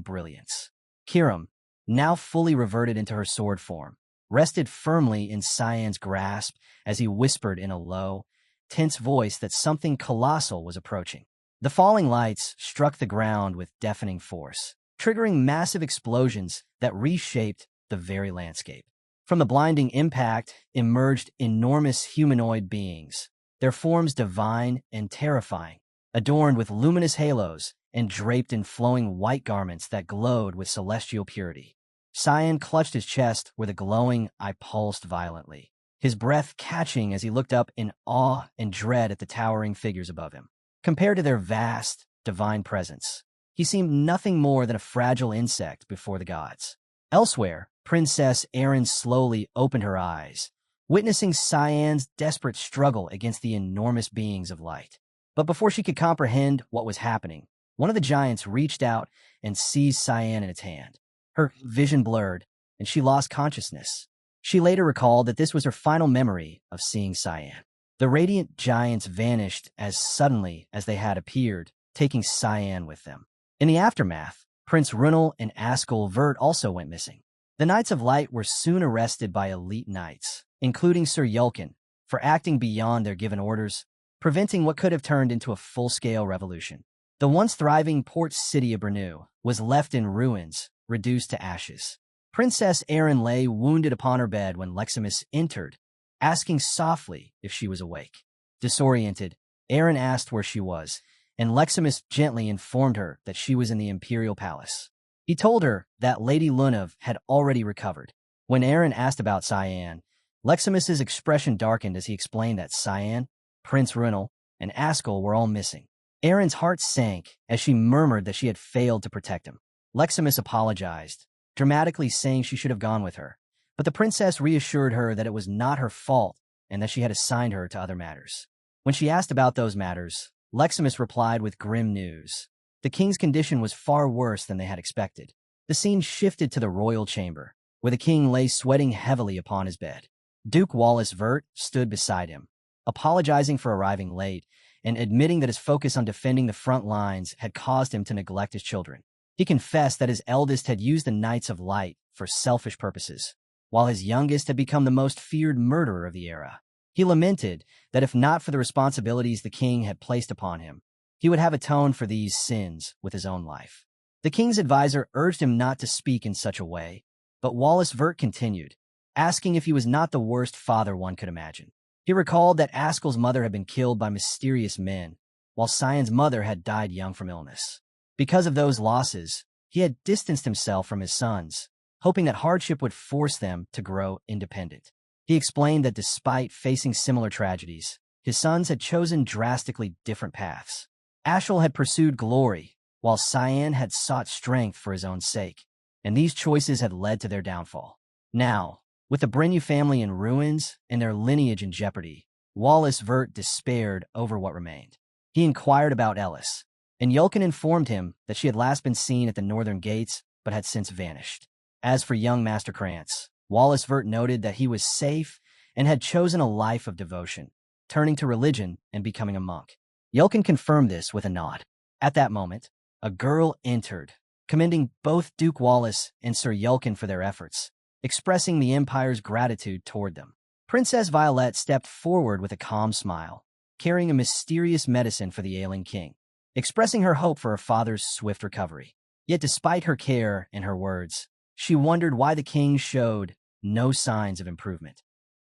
A: brilliance. Kiram, now fully reverted into her sword form, rested firmly in Cyan's grasp as he whispered in a low, tense voice that something colossal was approaching. The falling lights struck the ground with deafening force, triggering massive explosions that reshaped the very landscape. From the blinding impact emerged enormous humanoid beings, their forms divine and terrifying, adorned with luminous halos and draped in flowing white garments that glowed with celestial purity. Cyan clutched his chest where the glowing eye pulsed violently, his breath catching as he looked up in awe and dread at the towering figures above him. Compared to their vast, divine presence, he seemed nothing more than a fragile insect before the gods. Elsewhere, Princess Erin slowly opened her eyes, witnessing Cyan's desperate struggle against the enormous beings of light. But before she could comprehend what was happening, one of the giants reached out and seized Cyan in its hand. Her vision blurred, and she lost consciousness. She later recalled that this was her final memory of seeing Cyan. The radiant giants vanished as suddenly as they had appeared, taking Cyan with them. In the aftermath, Prince Runel and Ascal Vert also went missing. The Knights of Light were soon arrested by elite knights, including Sir Yulkin, for acting beyond their given orders, preventing what could have turned into a full-scale revolution. The once thriving port city of Brnu was left in ruins, reduced to ashes. Princess Erin lay wounded upon her bed when Leximus entered, asking softly if she was awake. Disoriented, Erin asked where she was, and Leximus gently informed her that she was in the Imperial Palace. He told her that Lady Lunav had already recovered. When Erin asked about Cyan, Leximus's expression darkened as he explained that Cyan, Prince Runel, and Ascal were all missing. Erin's heart sank as she murmured that she had failed to protect him. Leximus apologized, dramatically saying she should have gone with her, but the princess reassured her that it was not her fault and that she had assigned her to other matters. When she asked about those matters, Leximus replied with grim news. The king's condition was far worse than they had expected. The scene shifted to the royal chamber, where the king lay sweating heavily upon his bed. Duke Wallace Vert stood beside him, apologizing for arriving late and admitting that his focus on defending the front lines had caused him to neglect his children. He confessed that his eldest had used the Knights of Light for selfish purposes, while his youngest had become the most feared murderer of the era. He lamented that if not for the responsibilities the king had placed upon him, he would have atoned for these sins with his own life. The king's advisor urged him not to speak in such a way, but Wallace Vert continued, asking if he was not the worst father one could imagine. He recalled that Ascal's mother had been killed by mysterious men, while Cyan's mother had died young from illness. Because of those losses, he had distanced himself from his sons, hoping that hardship would force them to grow independent. He explained that despite facing similar tragedies, his sons had chosen drastically different paths. Ascal had pursued glory, while Cyan had sought strength for his own sake, and these choices had led to their downfall. Now, with the Brenu family in ruins and their lineage in jeopardy, Wallace Vert despaired over what remained. He inquired about Ellis, and Yulkin informed him that she had last been seen at the northern gates but had since vanished. As for young Master Krantz, Wallace Vert noted that he was safe and had chosen a life of devotion, turning to religion and becoming a monk. Yulkin confirmed this with a nod. At that moment, a girl entered, commending both Duke Wallace and Sir Yulkin for their efforts, expressing the Empire's gratitude toward them. Princess Violette stepped forward with a calm smile, carrying a mysterious medicine for the ailing king, expressing her hope for her father's swift recovery. Yet despite her care and her words, she wondered why the king showed no signs of improvement.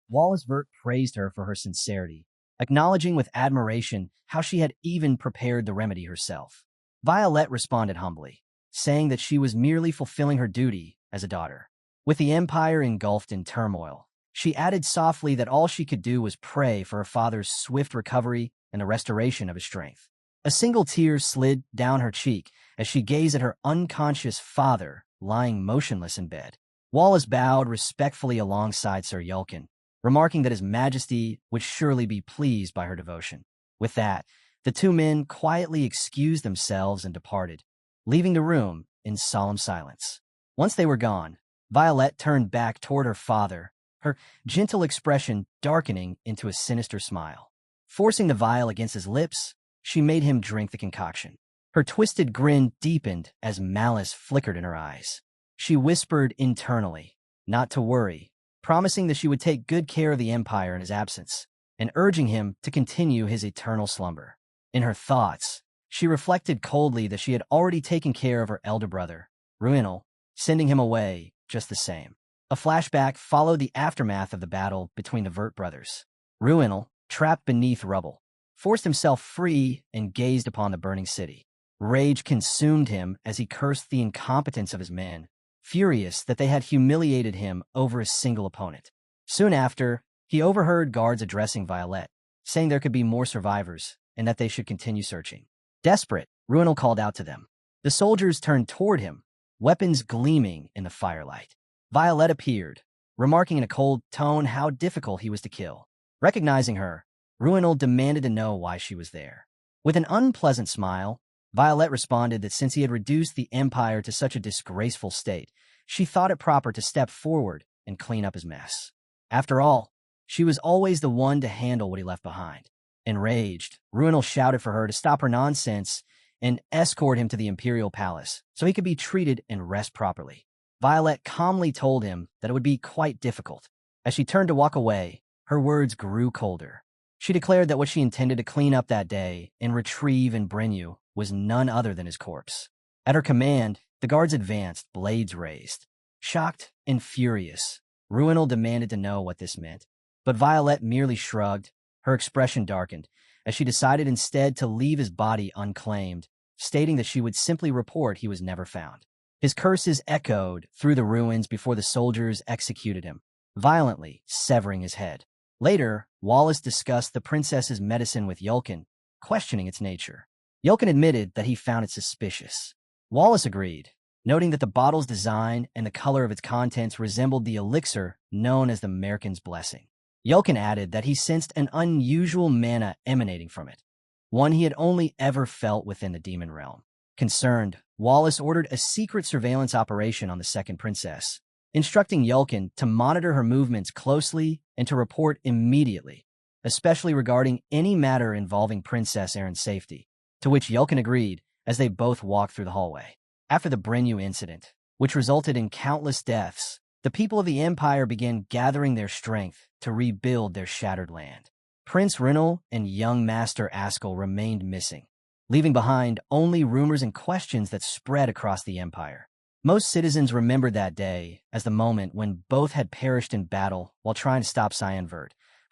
A: Wallace Vert praised her for her sincerity, acknowledging with admiration how she had even prepared the remedy herself. Violette responded humbly, saying that she was merely fulfilling her duty as a daughter. With the Empire engulfed in turmoil, she added softly that all she could do was pray for her father's swift recovery and the restoration of his strength. A single tear slid down her cheek as she gazed at her unconscious father lying motionless in bed. Wallace bowed respectfully alongside Sir Yulkin, remarking that His Majesty would surely be pleased by her devotion. With that, the two men quietly excused themselves and departed, leaving the room in solemn silence. Once they were gone, Violette turned back toward her father, her gentle expression darkening into a sinister smile. Forcing the vial against his lips, she made him drink the concoction. Her twisted grin deepened as malice flickered in her eyes. She whispered internally, not to worry, promising that she would take good care of the Empire in his absence, and urging him to continue his eternal slumber. In her thoughts, she reflected coldly that she had already taken care of her elder brother, Ruinel, sending him away just the same. A flashback followed the aftermath of the battle between the Vert brothers. Ruinel, trapped beneath rubble, forced himself free and gazed upon the burning city. Rage consumed him as he cursed the incompetence of his men, furious that they had humiliated him over a single opponent. Soon after, he overheard guards addressing Violet, saying there could be more survivors and that they should continue searching. Desperate, Ruinal called out to them. The soldiers turned toward him, weapons gleaming in the firelight. Violet appeared, remarking in a cold tone how difficult he was to kill. Recognizing her, Ruinal demanded to know why she was there. With an unpleasant smile, Violet responded that since he had reduced the Empire to such a disgraceful state, she thought it proper to step forward and clean up his mess. After all, she was always the one to handle what he left behind. Enraged, Ruinal shouted for her to stop her nonsense and escort him to the Imperial Palace so he could be treated and rest properly. Violet calmly told him that it would be quite difficult. As she turned to walk away, her words grew colder. She declared that what she intended to clean up that day and retrieve in Brenu was none other than his corpse. At her command, the guards advanced, blades raised. Shocked and furious, Ruinal demanded to know what this meant. But Violet merely shrugged. Her expression darkened, as she decided instead to leave his body unclaimed, stating that she would simply report he was never found. His curses echoed through the ruins before the soldiers executed him, violently severing his head. Later, Wallace discussed the princess's medicine with Yulkin, questioning its nature. Yulkin admitted that he found it suspicious. Wallace agreed, noting that the bottle's design and the color of its contents resembled the elixir known as the Merkin's Blessing. Yulkin added that he sensed an unusual mana emanating from it, one he had only ever felt within the demon realm. Concerned, Wallace ordered a secret surveillance operation on the second princess, instructing Yulkin to monitor her movements closely and to report immediately, especially regarding any matter involving Princess Erin's safety, to which Yulkin agreed as they both walked through the hallway. After the Brenu incident, which resulted in countless deaths, the people of the Empire began gathering their strength to rebuild their shattered land. Prince Rinal and young Master Ascal remained missing, leaving behind only rumors and questions that spread across the Empire. Most citizens remembered that day as the moment when both had perished in battle while trying to stop Cyan,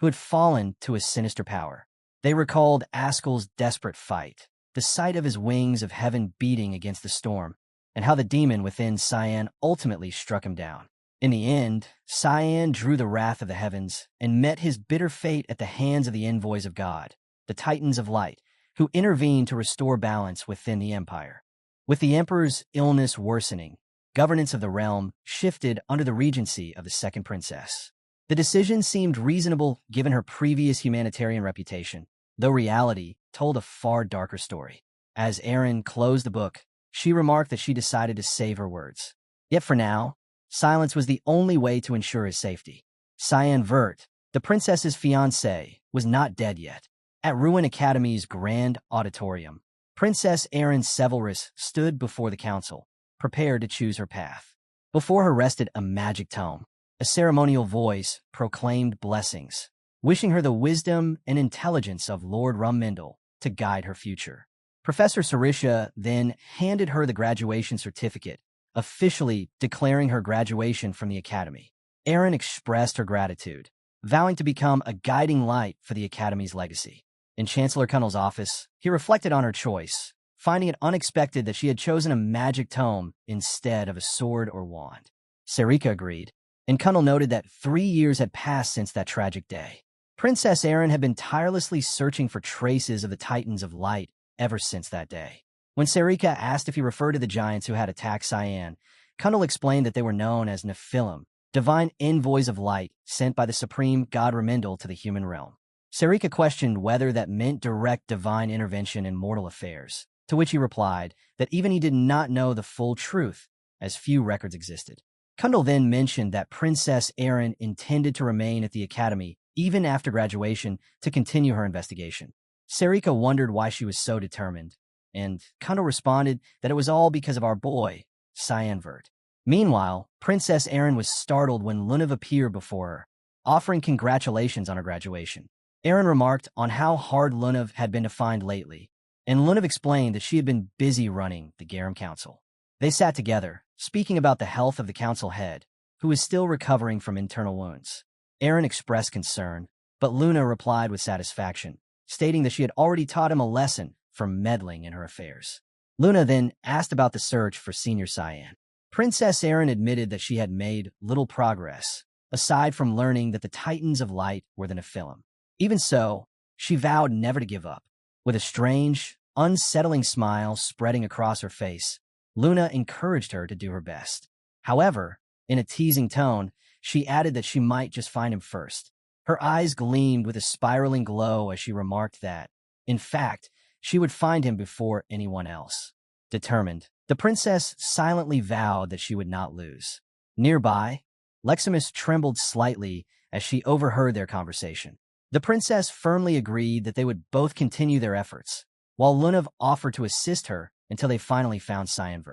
A: who had fallen to his sinister power. They recalled Ascal's desperate fight, the sight of his wings of heaven beating against the storm, and how the demon within Cyan ultimately struck him down. In the end, Cyan drew the wrath of the heavens and met his bitter fate at the hands of the envoys of God, the Titans of Light, who intervened to restore balance within the Empire. With the Emperor's illness worsening, governance of the realm shifted under the regency of the second princess. The decision seemed reasonable given her previous humanitarian reputation, though reality told a far darker story. As Erin closed the book, she remarked that she decided to save her words. Yet for now, silence was the only way to ensure his safety. Cyan, the princess's fiancé, was not dead yet. At Ruin Academy's grand auditorium, Princess Erin Sevalrus stood before the council, prepared to choose her path. Before her rested a magic tome. A ceremonial voice proclaimed blessings, wishing her the wisdom and intelligence of Lord Rummindle to guide her future. Professor Sarisha then handed her the graduation certificate, officially declaring her graduation from the academy. Erin expressed her gratitude, vowing to become a guiding light for the academy's legacy. In Chancellor Cunnell's office, he reflected on her choice, finding it unexpected that she had chosen a magic tome instead of a sword or wand. Sarika agreed, and Cunnell noted that 3 years had passed since that tragic day. Princess Erin had been tirelessly searching for traces of the Titans of Light ever since that day. When Sarika asked if he referred to the giants who had attacked Cyan, Cunnell explained that they were known as Nephilim, divine envoys of light sent by the supreme god Remindel to the human realm. Sarika questioned whether that meant direct divine intervention in mortal affairs, to which he replied that even he did not know the full truth, as few records existed. Cunnell then mentioned that Princess Erin intended to remain at the academy even after graduation to continue her investigation. Sarika wondered why she was so determined, and Cunnell responded that it was all because of our boy, Cyan. Meanwhile, Princess Erin was startled when Lunav appeared before her, offering congratulations on her graduation. Erin remarked on how hard Lunav had been to find lately, and Lunav explained that she had been busy running the Garum Council. They sat together, speaking about the health of the council head, who was still recovering from internal wounds. Erin expressed concern, but Luna replied with satisfaction, stating that she had already taught him a lesson for meddling in her affairs. Luna then asked about the search for Senior Cyan. Princess Erin admitted that she had made little progress, aside from learning that the Titans of Light were the Nephilim. Even so, she vowed never to give up. With a strange, unsettling smile spreading across her face, Luna encouraged her to do her best. However, in a teasing tone, she added that she might just find him first. Her eyes gleamed with a spiraling glow as she remarked that, in fact, she would find him before anyone else. Determined, the princess silently vowed that she would not lose. Nearby, Leximus trembled slightly as she overheard their conversation. The princess firmly agreed that they would both continue their efforts, while Lunav offered to assist her until they finally found Cyan.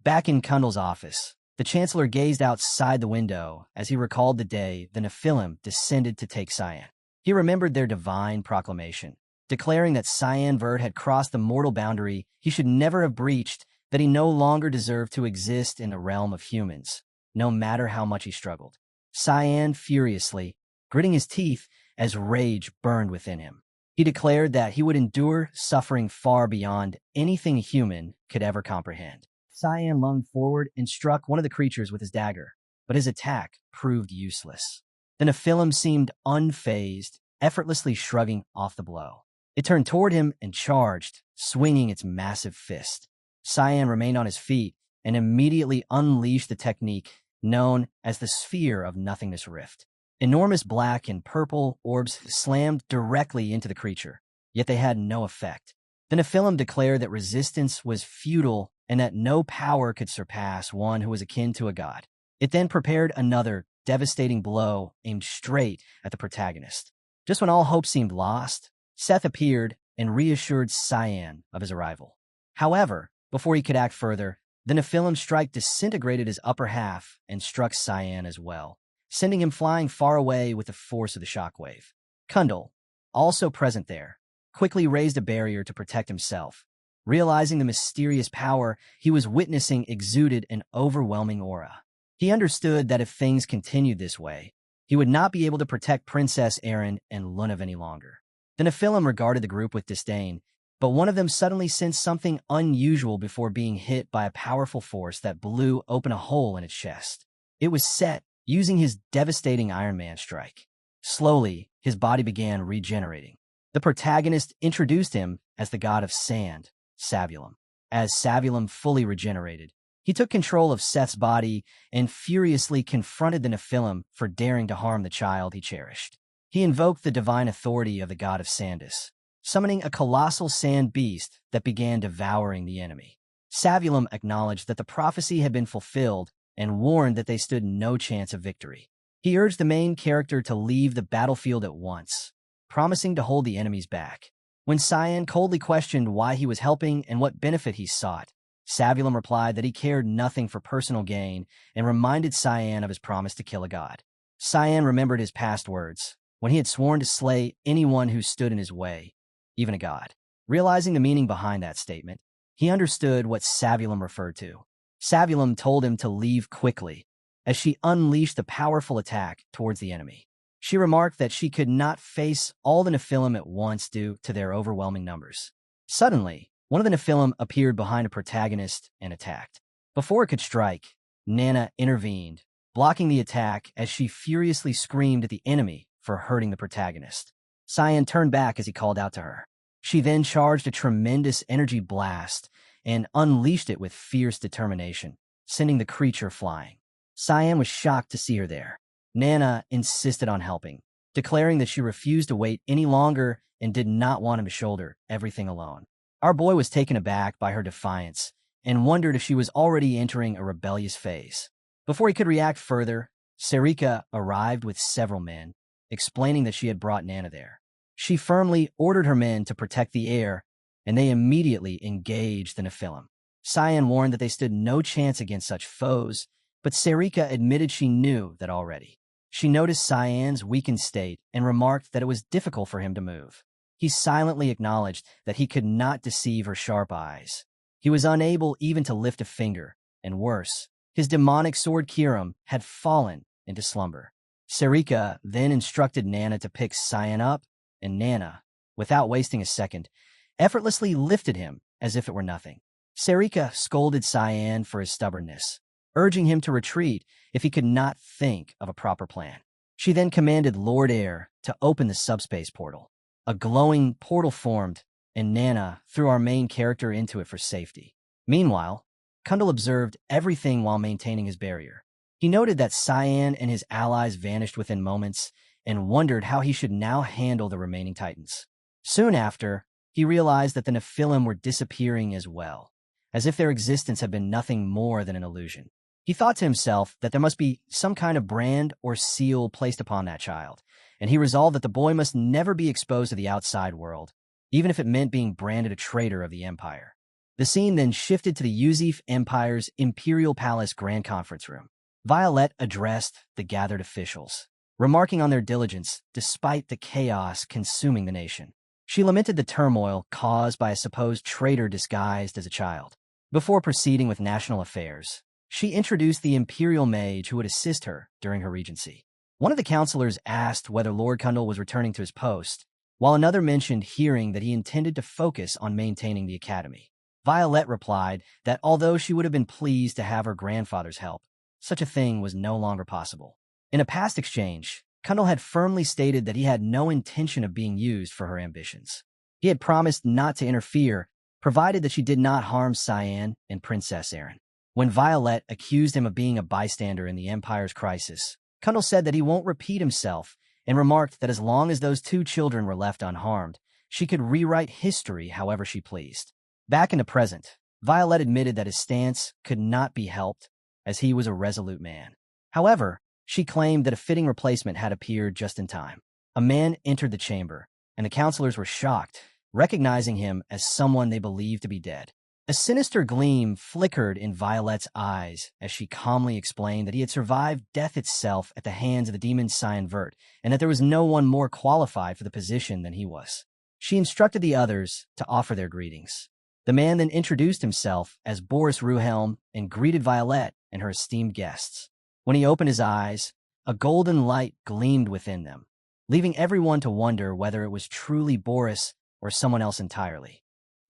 A: Back in Kundal's office, the Chancellor gazed outside the window as he recalled the day the Nephilim descended to take Cyan. He remembered their divine proclamation, declaring that Cyan had crossed the mortal boundary he should never have breached, that he no longer deserved to exist in the realm of humans, no matter how much he struggled. Cyan furiously, gritting his teeth as rage burned within him. He declared that he would endure suffering far beyond anything human could ever comprehend. Cyan lunged forward and struck one of the creatures with his dagger, but his attack proved useless. The Nephilim seemed unfazed, effortlessly shrugging off the blow. It turned toward him and charged, swinging its massive fist. Cyan remained on his feet and immediately unleashed the technique known as the Sphere of Nothingness Rift. Enormous black and purple orbs slammed directly into the creature, yet they had no effect. The Nephilim declared that resistance was futile and that no power could surpass one who was akin to a god. It then prepared another devastating blow aimed straight at the protagonist. Just when all hope seemed lost, Seth appeared and reassured Cyan of his arrival. However, before he could act further, the Nephilim strike disintegrated his upper half and struck Cyan as well, sending him flying far away with the force of the shockwave. Kundal, also present there, quickly raised a barrier to protect himself, realizing the mysterious power he was witnessing exuded an overwhelming aura. He understood that if things continued this way, he would not be able to protect Princess Erin and Lunav any longer. The Nephilim regarded the group with disdain, but one of them suddenly sensed something unusual before being hit by a powerful force that blew open a hole in its chest. It was Set, using his devastating Iron Man strike. Slowly, his body began regenerating. The protagonist introduced him as the god of sand, Savulum. As Savulum fully regenerated, he took control of Seth's body and furiously confronted the Nephilim for daring to harm the child he cherished. He invoked the divine authority of the god of Sandus, summoning a colossal sand beast that began devouring the enemy. Savulum acknowledged that the prophecy had been fulfilled and warned that they stood no chance of victory. He urged the main character to leave the battlefield at once, promising to hold the enemies back. When Cyan coldly questioned why he was helping and what benefit he sought, Savulum replied that he cared nothing for personal gain and reminded Cyan of his promise to kill a god. Cyan remembered his past words, when he had sworn to slay anyone who stood in his way, even a god. Realizing the meaning behind that statement, he understood what Savulum referred to. Savulum told him to leave quickly, as she unleashed a powerful attack towards the enemy. She remarked that she could not face all the Nephilim at once due to their overwhelming numbers. Suddenly, one of the Nephilim appeared behind a protagonist and attacked. Before it could strike, Nana intervened, blocking the attack as she furiously screamed at the enemy for hurting the protagonist. Cyan turned back as he called out to her. She then charged a tremendous energy blast and unleashed it with fierce determination, sending the creature flying. Cyan was shocked to see her there. Nana insisted on helping, declaring that she refused to wait any longer and did not want him to shoulder everything alone. Our boy was taken aback by her defiance and wondered if she was already entering a rebellious phase. Before he could react further, Sarika arrived with several men, explaining that she had brought Nana there. She firmly ordered her men to protect the air, and they immediately engaged the Nephilim. Cyan warned that they stood no chance against such foes, but Sarika admitted she knew that already. She noticed Cyan's weakened state and remarked that it was difficult for him to move. He silently acknowledged that he could not deceive her sharp eyes. He was unable even to lift a finger, and worse, his demonic sword Kiram had fallen into slumber. Sarika then instructed Nana to pick Cyan up, and Nana, without wasting a second, effortlessly lifted him as if it were nothing. Sarika scolded Cyan for his stubbornness, urging him to retreat if he could not think of a proper plan. She then commanded Lord Air to open the subspace portal. A glowing portal formed, and Nana threw our main character into it for safety. Meanwhile, Kundal observed everything while maintaining his barrier. He noted that Cyan and his allies vanished within moments and wondered how he should now handle the remaining Titans. Soon after, he realized that the Nephilim were disappearing as well, as if their existence had been nothing more than an illusion. He thought to himself that there must be some kind of brand or seal placed upon that child, and he resolved that the boy must never be exposed to the outside world, even if it meant being branded a traitor of the Empire. The scene then shifted to the Yuzif Empire's Imperial Palace Grand Conference Room. Violet addressed the gathered officials, remarking on their diligence despite the chaos consuming the nation. She lamented the turmoil caused by a supposed traitor disguised as a child. Before proceeding with national affairs, she introduced the Imperial Mage who would assist her during her regency. One of the counselors asked whether Lord Kundal was returning to his post, while another mentioned hearing that he intended to focus on maintaining the academy. Violet replied that although she would have been pleased to have her grandfather's help, such a thing was no longer possible. In a past exchange, Kundal had firmly stated that he had no intention of being used for her ambitions. He had promised not to interfere, provided that she did not harm Cyan and Princess Erin. When Violet accused him of being a bystander in the Empire's crisis, Kundal said that he won't repeat himself and remarked that as long as those two children were left unharmed, she could rewrite history however she pleased. Back in the present, Violet admitted that his stance could not be helped, as he was a resolute man. However, she claimed that a fitting replacement had appeared just in time. A man entered the chamber, and the counselors were shocked, recognizing him as someone they believed to be dead. A sinister gleam flickered in Violet's eyes as she calmly explained that he had survived death itself at the hands of the demon Cyan Vert, and that there was no one more qualified for the position than he was. She instructed the others to offer their greetings. The man then introduced himself as Boris Ruhelm and greeted Violet and her esteemed guests. When he opened his eyes, a golden light gleamed within them, leaving everyone to wonder whether it was truly Boris or someone else entirely.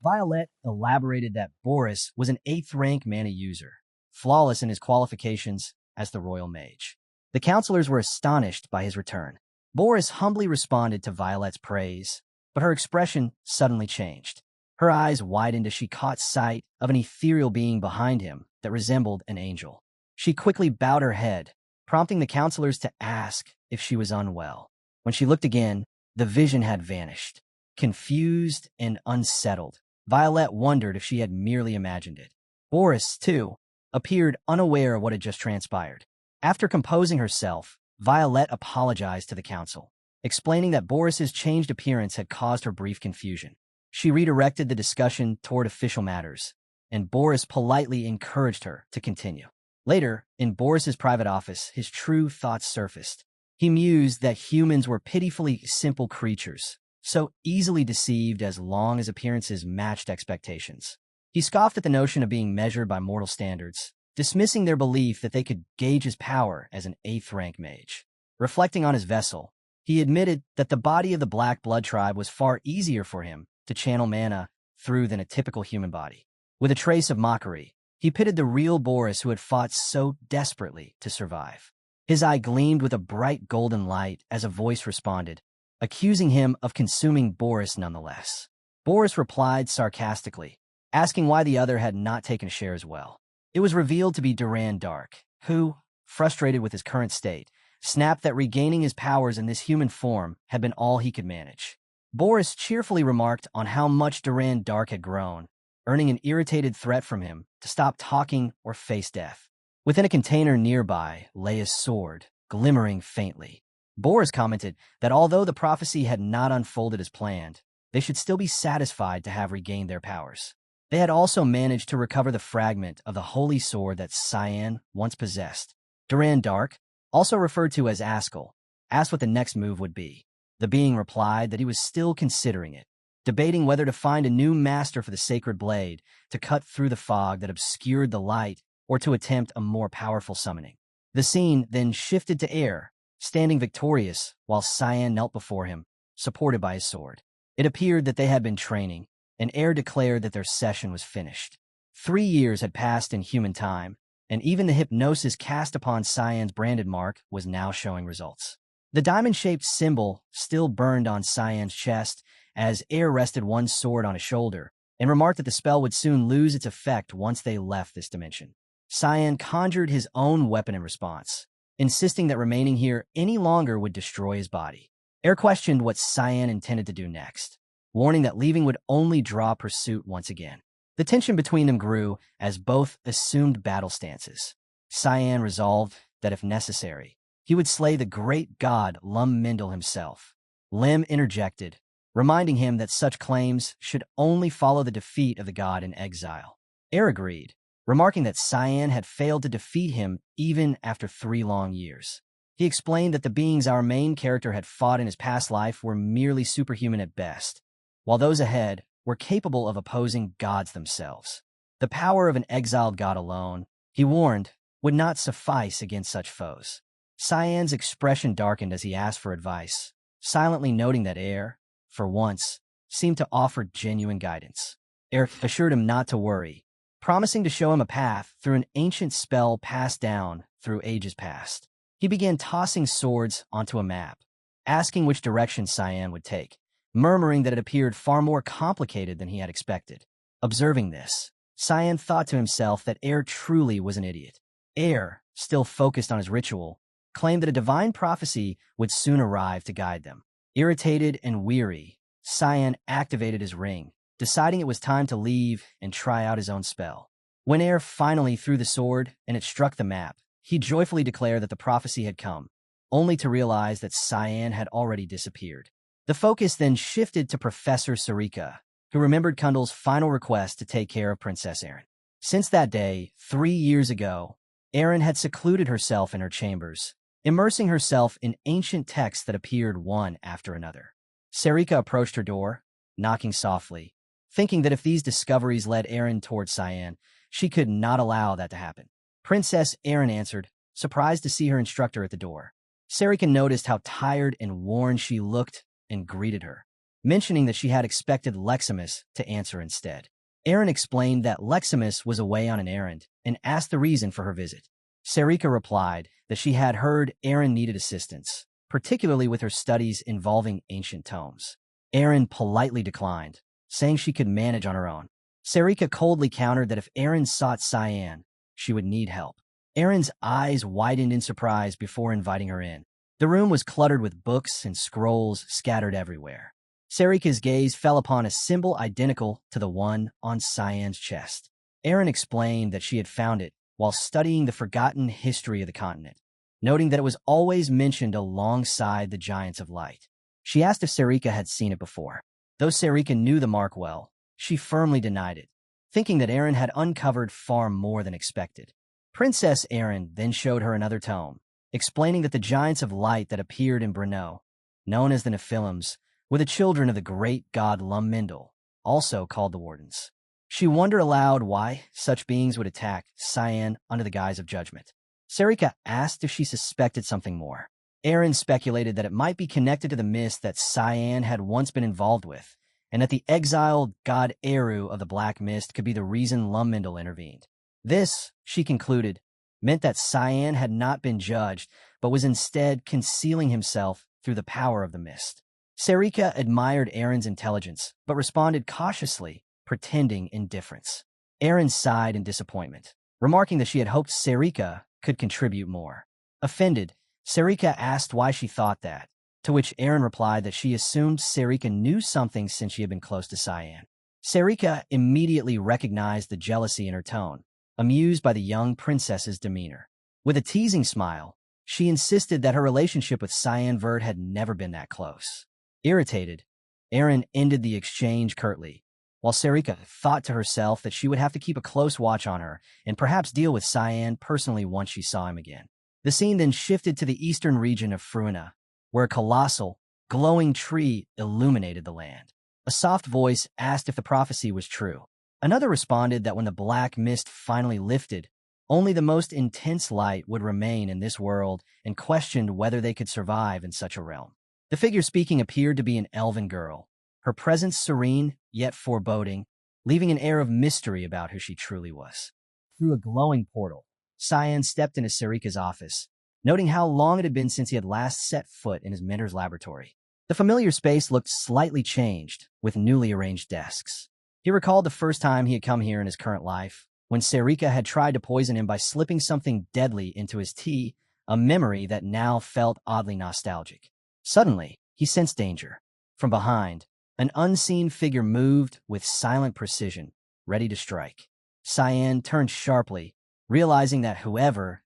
A: Violet elaborated that Boris was an 8th rank mana user, flawless in his qualifications as the Royal Mage. The counselors were astonished by his return. Boris humbly responded to Violet's praise, but her expression suddenly changed. Her eyes widened as she caught sight of an ethereal being behind him that resembled an angel. She quickly bowed her head, prompting the counselors to ask if she was unwell. When she looked again, the vision had vanished. Confused and unsettled, Violet wondered if she had merely imagined it. Boris, too, appeared unaware of what had just transpired. After composing herself, Violet apologized to the council, explaining that Boris's changed appearance had caused her brief confusion. She redirected the discussion toward official matters, and Boris politely encouraged her to continue. Later, in Boris's private office, his true thoughts surfaced. He mused that humans were pitifully simple creatures, so easily deceived as long as appearances matched expectations. He scoffed at the notion of being measured by mortal standards, dismissing their belief that they could gauge his power as an 8th rank mage. Reflecting on his vessel, he admitted that the body of the Black Blood tribe was far easier for him to channel mana through than a typical human body. With a trace of mockery, he pitted the real Boris who had fought so desperately to survive. His eye gleamed with a bright golden light as a voice responded, accusing him of consuming Boris nonetheless. Boris replied sarcastically, asking why the other had not taken a share as well. It was revealed to be Duran Dark, who, frustrated with his current state, snapped that regaining his powers in this human form had been all he could manage. Boris cheerfully remarked on how much Duran Dark had grown, earning an irritated threat from him to stop talking or face death. Within a container nearby lay his sword, glimmering faintly. Boris commented that although the prophecy had not unfolded as planned, they should still be satisfied to have regained their powers. They had also managed to recover the fragment of the holy sword that Cyan once possessed. Duran Dark, also referred to as Ascal, asked what the next move would be. The being replied that he was still considering it, debating whether to find a new master for the sacred blade to cut through the fog that obscured the light or to attempt a more powerful summoning. The scene then shifted to Air, standing victorious while Cyan knelt before him, supported by his sword. It appeared that they had been training, and Air declared that their session was finished. 3 years had passed in human time, and even the hypnosis cast upon Cyan's branded mark was now showing results. The diamond-shaped symbol still burned on Cyan's chest as Air rested one sword on his shoulder and remarked that the spell would soon lose its effect once they left this dimension. Cyan conjured his own weapon in response, insisting that remaining here any longer would destroy his body. Air questioned what Cyan intended to do next, warning that leaving would only draw pursuit once again. The tension between them grew as both assumed battle stances. Cyan resolved that if necessary, he would slay the great god Lum Mindel himself. Lim interjected, reminding him that such claims should only follow the defeat of the god in exile. Air agreed, remarking that Cyan had failed to defeat him even after 3 long years. He explained that the beings our main character had fought in his past life were merely superhuman at best, while those ahead were capable of opposing gods themselves. The power of an exiled god alone, he warned, would not suffice against such foes. Cyan's expression darkened as he asked for advice, silently noting that Air, for once, seemed to offer genuine guidance. Air assured him not to worry, promising to show him a path through an ancient spell passed down through ages past. He began tossing swords onto a map, asking which direction Cyan would take, murmuring that it appeared far more complicated than he had expected. Observing this, Cyan thought to himself that Air truly was an idiot. Air, still focused on his ritual, claimed that a divine prophecy would soon arrive to guide them. Irritated and weary, Cyan activated his ring, deciding it was time to leave and try out his own spell. When Air finally threw the sword and it struck the map, he joyfully declared that the prophecy had come, only to realize that Cyan had already disappeared. The focus then shifted to Professor Sarika, who remembered Kundal's final request to take care of Princess Erin. Since that day, 3 years ago, Erin had secluded herself in her chambers, immersing herself in ancient texts that appeared one after another. Sarika approached her door, knocking softly, thinking that if these discoveries led Erin toward Cyan, she could not allow that to happen. Princess Erin answered, surprised to see her instructor at the door. Sarika noticed how tired and worn she looked and greeted her, mentioning that she had expected Leximus to answer instead. Erin explained that Leximus was away on an errand and asked the reason for her visit. Sarika replied that she had heard Erin needed assistance, particularly with her studies involving ancient tomes. Erin politely declined, saying she could manage on her own. Sarika coldly countered that if Erin sought Cyan, she would need help. Erin's eyes widened in surprise before inviting her in. The room was cluttered with books and scrolls scattered everywhere. Sarika's gaze fell upon a symbol identical to the one on Cyan's chest. Erin explained that she had found it while studying the forgotten history of the continent, noting that it was always mentioned alongside the Giants of Light. She asked if Sarika had seen it before. Though Sarika knew the mark well, she firmly denied it, thinking that Erin had uncovered far more than expected. Princess Erin then showed her another tome, explaining that the Giants of Light that appeared in Brno, known as the Nephilims, were the children of the great god Lum Mindel, also called the Wardens. She wondered aloud why such beings would attack Cyan under the guise of judgment. Sarika asked if she suspected something more. Erin speculated that it might be connected to the mist that Cyan had once been involved with, and that the exiled god Eru of the Black Mist could be the reason Lum Mindel intervened. This, she concluded, meant that Cyan had not been judged, but was instead concealing himself through the power of the mist. Sarika admired Erin's intelligence, but responded cautiously, pretending indifference. Erin sighed in disappointment, remarking that she had hoped Sarika could contribute more. Offended, Sarika asked why she thought that, to which Erin replied that she assumed Sarika knew something since she had been close to Cyan. Sarika immediately recognized the jealousy in her tone, amused by the young princess's demeanor. With a teasing smile, she insisted that her relationship with Cyan Vert had never been that close. Irritated, Erin ended the exchange curtly, while Sarika thought to herself that she would have to keep a close watch on her and perhaps deal with Cyan personally once she saw him again. The scene then shifted to the eastern region of Fruina, where a colossal, glowing tree illuminated the land. A soft voice asked if the prophecy was true. Another responded that when the black mist finally lifted, only the most intense light would remain in this world, and questioned whether they could survive in such a realm. The figure speaking appeared to be an elven girl, her presence serene yet foreboding, leaving an air of mystery about who she truly was. Through a glowing portal, Cyan stepped into Sarika's office, noting how long it had been since he had last set foot in his mentor's laboratory. The familiar space looked slightly changed, with newly arranged desks. He recalled the first time he had come here in his current life, when Sarika had tried to poison him by slipping something deadly into his tea, a memory that now felt oddly nostalgic. Suddenly, he sensed danger. From behind, an unseen figure moved with silent precision, ready to strike. Cyan turned sharply, realizing that whoever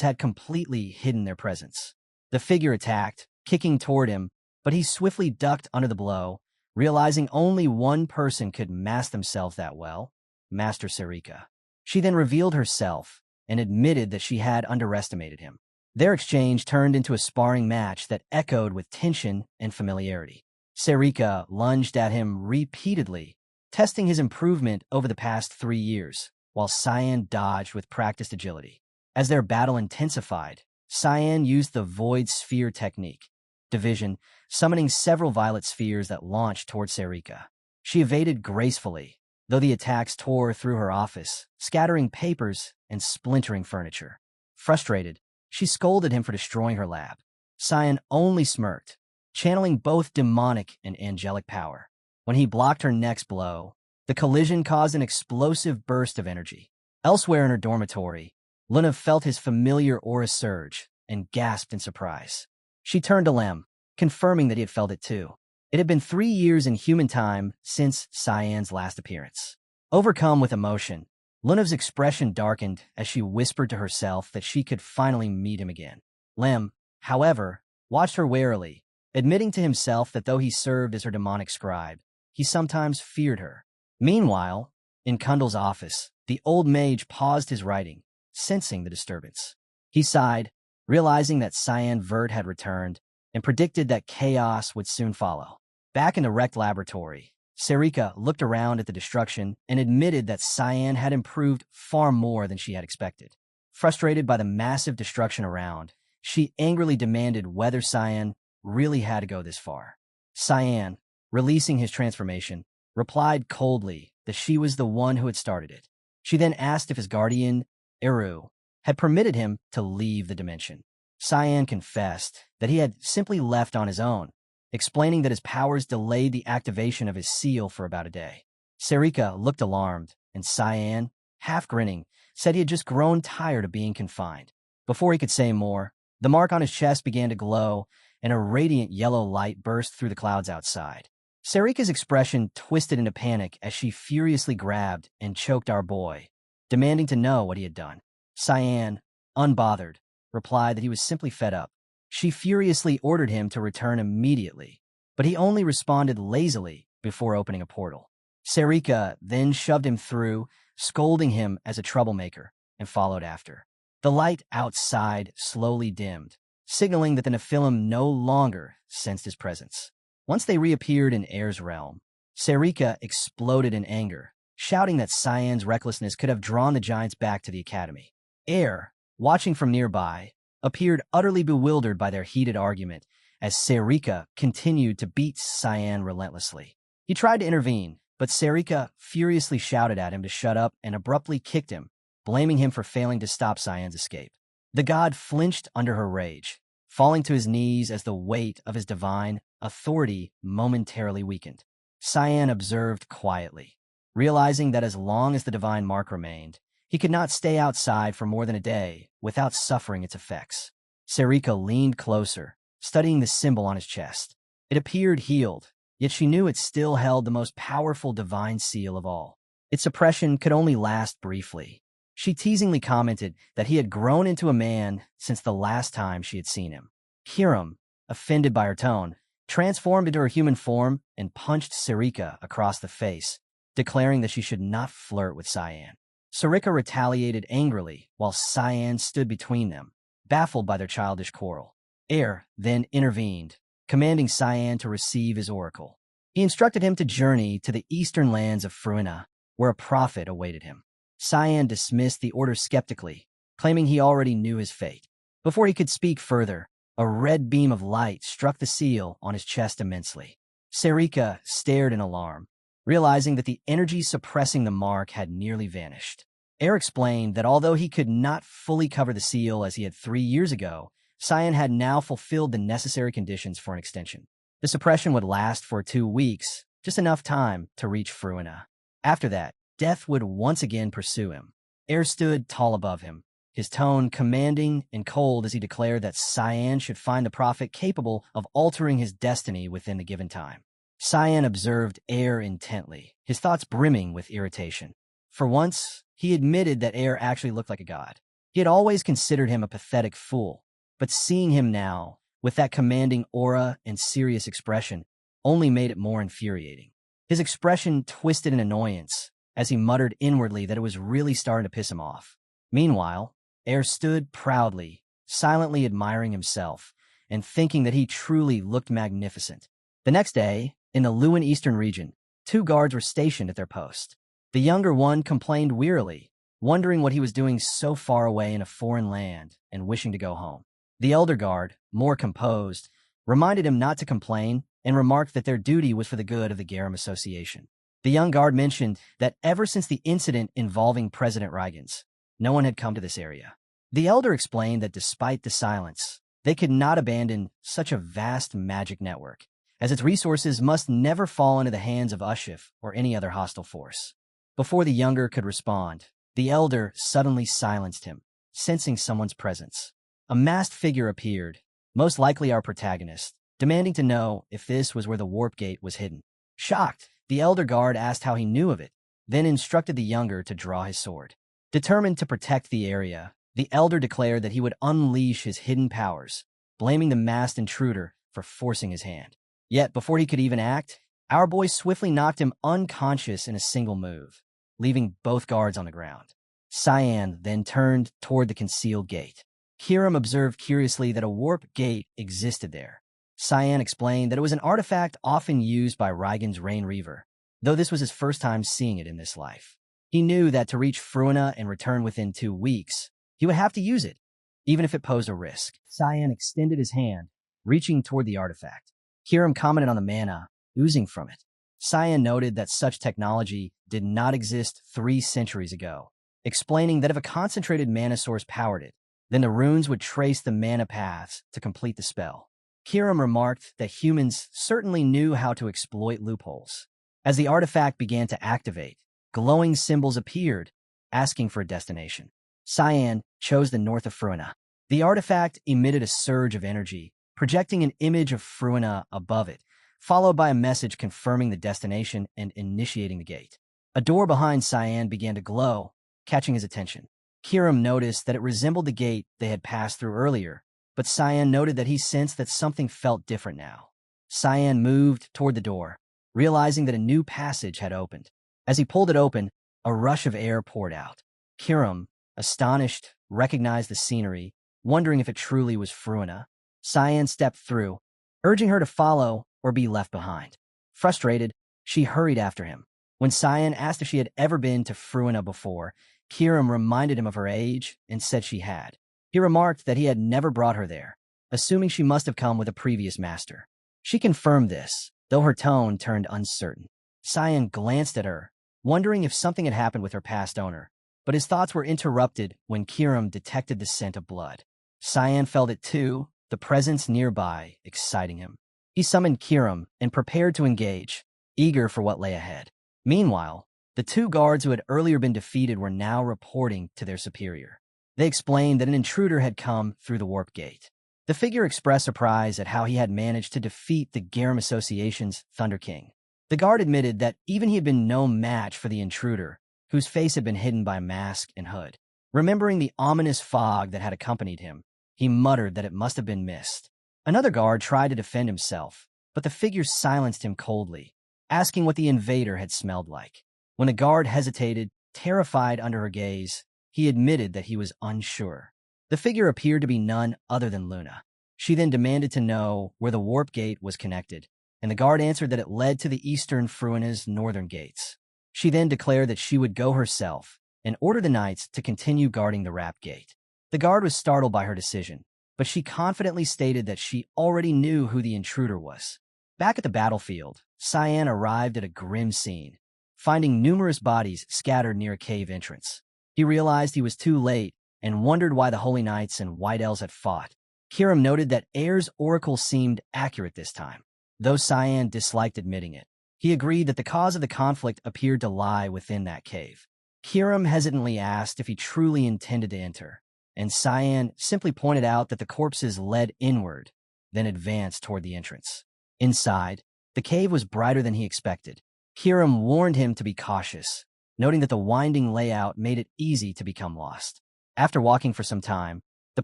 A: had completely hidden their presence. The figure attacked, kicking toward him, but he swiftly ducked under the blow, realizing only one person could mask themselves that well, Master Sarika. She then revealed herself and admitted that she had underestimated him. Their exchange turned into a sparring match that echoed with tension and familiarity. Sarika lunged at him repeatedly, testing his improvement over the past 3 years, while Cyan dodged with practiced agility. As their battle intensified, Cyan used the Void Sphere technique, division, summoning several violet spheres that launched toward Sarika. She evaded gracefully, though the attacks tore through her office, scattering papers and splintering furniture. Frustrated, she scolded him for destroying her lab. Cyan only smirked, channeling both demonic and angelic power. When he blocked her next blow, the collision caused an explosive burst of energy. Elsewhere in her dormitory, Luna felt his familiar aura surge and gasped in surprise. She turned to Lem, confirming that he had felt it too. It had been 3 years in human time since Cyan's last appearance. Overcome with emotion, Luna's expression darkened as she whispered to herself that she could finally meet him again. Lem, however, watched her warily, admitting to himself that though he served as her demonic scribe, he sometimes feared her. Meanwhile, in Kundal's office, the old mage paused his writing, sensing the disturbance. He sighed, realizing that Cyan Vert had returned, and predicted that chaos would soon follow. Back in the wrecked laboratory, Sarika looked around at the destruction and admitted that Cyan had improved far more than she had expected. Frustrated by the massive destruction around, she angrily demanded whether Cyan really had to go this far. Cyan, releasing his transformation, replied coldly that she was the one who had started it. She then asked if his guardian, Eru, had permitted him to leave the dimension. Cyan confessed that he had simply left on his own, explaining that his powers delayed the activation of his seal for about a day. Sarika looked alarmed, and Cyan, half grinning, said he had just grown tired of being confined. Before he could say more, the mark on his chest began to glow, and a radiant yellow light burst through the clouds outside. Sarika's expression twisted into panic as she furiously grabbed and choked our boy, demanding to know what he had done. Cyan, unbothered, replied that he was simply fed up. She furiously ordered him to return immediately, but he only responded lazily before opening a portal. Sarika then shoved him through, scolding him as a troublemaker, and followed after. The light outside slowly dimmed, signaling that the Nephilim no longer sensed his presence. Once they reappeared in Air's realm, Sarika exploded in anger, shouting that Cyan's recklessness could have drawn the giants back to the academy. Air, watching from nearby, appeared utterly bewildered by their heated argument as Sarika continued to beat Cyan relentlessly. He tried to intervene, but Sarika furiously shouted at him to shut up and abruptly kicked him, blaming him for failing to stop Cyan's escape. The god flinched under her rage, falling to his knees as the weight of his divine authority momentarily weakened. Cyan observed quietly, realizing that as long as the divine mark remained, he could not stay outside for more than a day without suffering its effects. Sarika leaned closer, studying the symbol on his chest. It appeared healed, yet she knew it still held the most powerful divine seal of all. Its suppression could only last briefly. She teasingly commented that he had grown into a man since the last time she had seen him. Hiram, offended by her tone, transformed into her human form and punched Sarika across the face, declaring that she should not flirt with Cyan. Sarika retaliated angrily while Cyan stood between them, baffled by their childish quarrel. Air then intervened, commanding Cyan to receive his oracle. He instructed him to journey to the eastern lands of Fruina, where a prophet awaited him. Cyan dismissed the order skeptically, claiming he already knew his fate. Before he could speak further, a red beam of light struck the seal on his chest immensely. Sarika stared in alarm, realizing that the energy suppressing the mark had nearly vanished. Air explained that although he could not fully cover the seal as he had 3 years ago, Cyan had now fulfilled the necessary conditions for an extension. The suppression would last for 2 weeks, just enough time to reach Fruina. After that, death would once again pursue him. Air stood tall above him, his tone commanding and cold as he declared that Cyan should find the prophet capable of altering his destiny within the given time. Cyan observed Air intently, his thoughts brimming with irritation. For once, he admitted that Air actually looked like a god. He had always considered him a pathetic fool, but seeing him now, with that commanding aura and serious expression, only made it more infuriating. His expression twisted in annoyance as he muttered inwardly that it was really starting to piss him off. Meanwhile, Air stood proudly, silently admiring himself, and thinking that he truly looked magnificent. The next day, in the Luan Eastern region, 2 guards were stationed at their post. The younger one complained wearily, wondering what he was doing so far away in a foreign land and wishing to go home. The elder guard, more composed, reminded him not to complain and remarked that their duty was for the good of the Garum Association. The young guard mentioned that ever since the incident involving President Reigans, no one had come to this area. The elder explained that despite the silence, they could not abandon such a vast magic network, as its resources must never fall into the hands of Ushif or any other hostile force. Before the younger could respond, the elder suddenly silenced him, sensing someone's presence. A masked figure appeared, most likely our protagonist, demanding to know if this was where the warp gate was hidden. Shocked, the elder guard asked how he knew of it, then instructed the younger to draw his sword. Determined to protect the area, the elder declared that he would unleash his hidden powers, blaming the masked intruder for forcing his hand. Yet, before he could even act, our boy swiftly knocked him unconscious in a single move, leaving both guards on the ground. Cyan then turned toward the concealed gate. Kiram observed curiously that a warp gate existed there. Cyan explained that it was an artifact often used by Reigen's Rain Reaver, though this was his first time seeing it in this life. He knew that to reach Fruina and return within 2 weeks, he would have to use it, even if it posed a risk. Cyan extended his hand, reaching toward the artifact. Kiram commented on the mana oozing from it. Cyan noted that such technology did not exist 3 centuries ago, explaining that if a concentrated mana source powered it, then the runes would trace the mana paths to complete the spell. Kiram remarked that humans certainly knew how to exploit loopholes. As the artifact began to activate, glowing symbols appeared, asking for a destination. Cyan chose the north of Fruina. The artifact emitted a surge of energy, projecting an image of Fruina above it, followed by a message confirming the destination and initiating the gate. A door behind Cyan began to glow, catching his attention. Kiram noticed that it resembled the gate they had passed through earlier, but Cyan noted that he sensed that something felt different now. Cyan moved toward the door, realizing that a new passage had opened. As he pulled it open, a rush of air poured out. Kiram, astonished, recognized the scenery, wondering if it truly was Fruina. Cyan stepped through, urging her to follow or be left behind. Frustrated, she hurried after him. When Cyan asked if she had ever been to Fruina before, Kiram reminded him of her age and said she had. He remarked that he had never brought her there, assuming she must have come with a previous master. She confirmed this, though her tone turned uncertain. Cyan glanced at her, wondering if something had happened with her past owner, but his thoughts were interrupted when Kiram detected the scent of blood. Cyan felt it too, the presence nearby exciting him. He summoned Kiram and prepared to engage, eager for what lay ahead. Meanwhile, the 2 guards who had earlier been defeated were now reporting to their superior. They explained that an intruder had come through the warp gate. The figure expressed surprise at how he had managed to defeat the Garum Association's Thunder King. The guard admitted that even he had been no match for the intruder, whose face had been hidden by mask and hood. Remembering the ominous fog that had accompanied him, he muttered that it must have been mist. Another guard tried to defend himself, but the figure silenced him coldly, asking what the invader had smelled like. When the guard hesitated, terrified under her gaze, he admitted that he was unsure. The figure appeared to be none other than Luna. She then demanded to know where the warp gate was connected, and the guard answered that it led to the eastern Fruina's northern gates. She then declared that she would go herself and order the knights to continue guarding the wrap gate. The guard was startled by her decision, but she confidently stated that she already knew who the intruder was. Back at the battlefield, Cyan arrived at a grim scene, finding numerous bodies scattered near a cave entrance. He He realized he was too late and wondered why the Holy Knights and White Elves had fought. Kiram noted that Air's oracle seemed accurate this time, though Cyan disliked admitting it. He agreed that the cause of the conflict appeared to lie within that cave. Kiram hesitantly asked if he truly intended to enter, and Cyan simply pointed out that the corpses led inward, then advanced toward the entrance. Inside, the cave was brighter than he expected. Kiram warned him to be cautious, noting that the winding layout made it easy to become lost. After walking for some time, the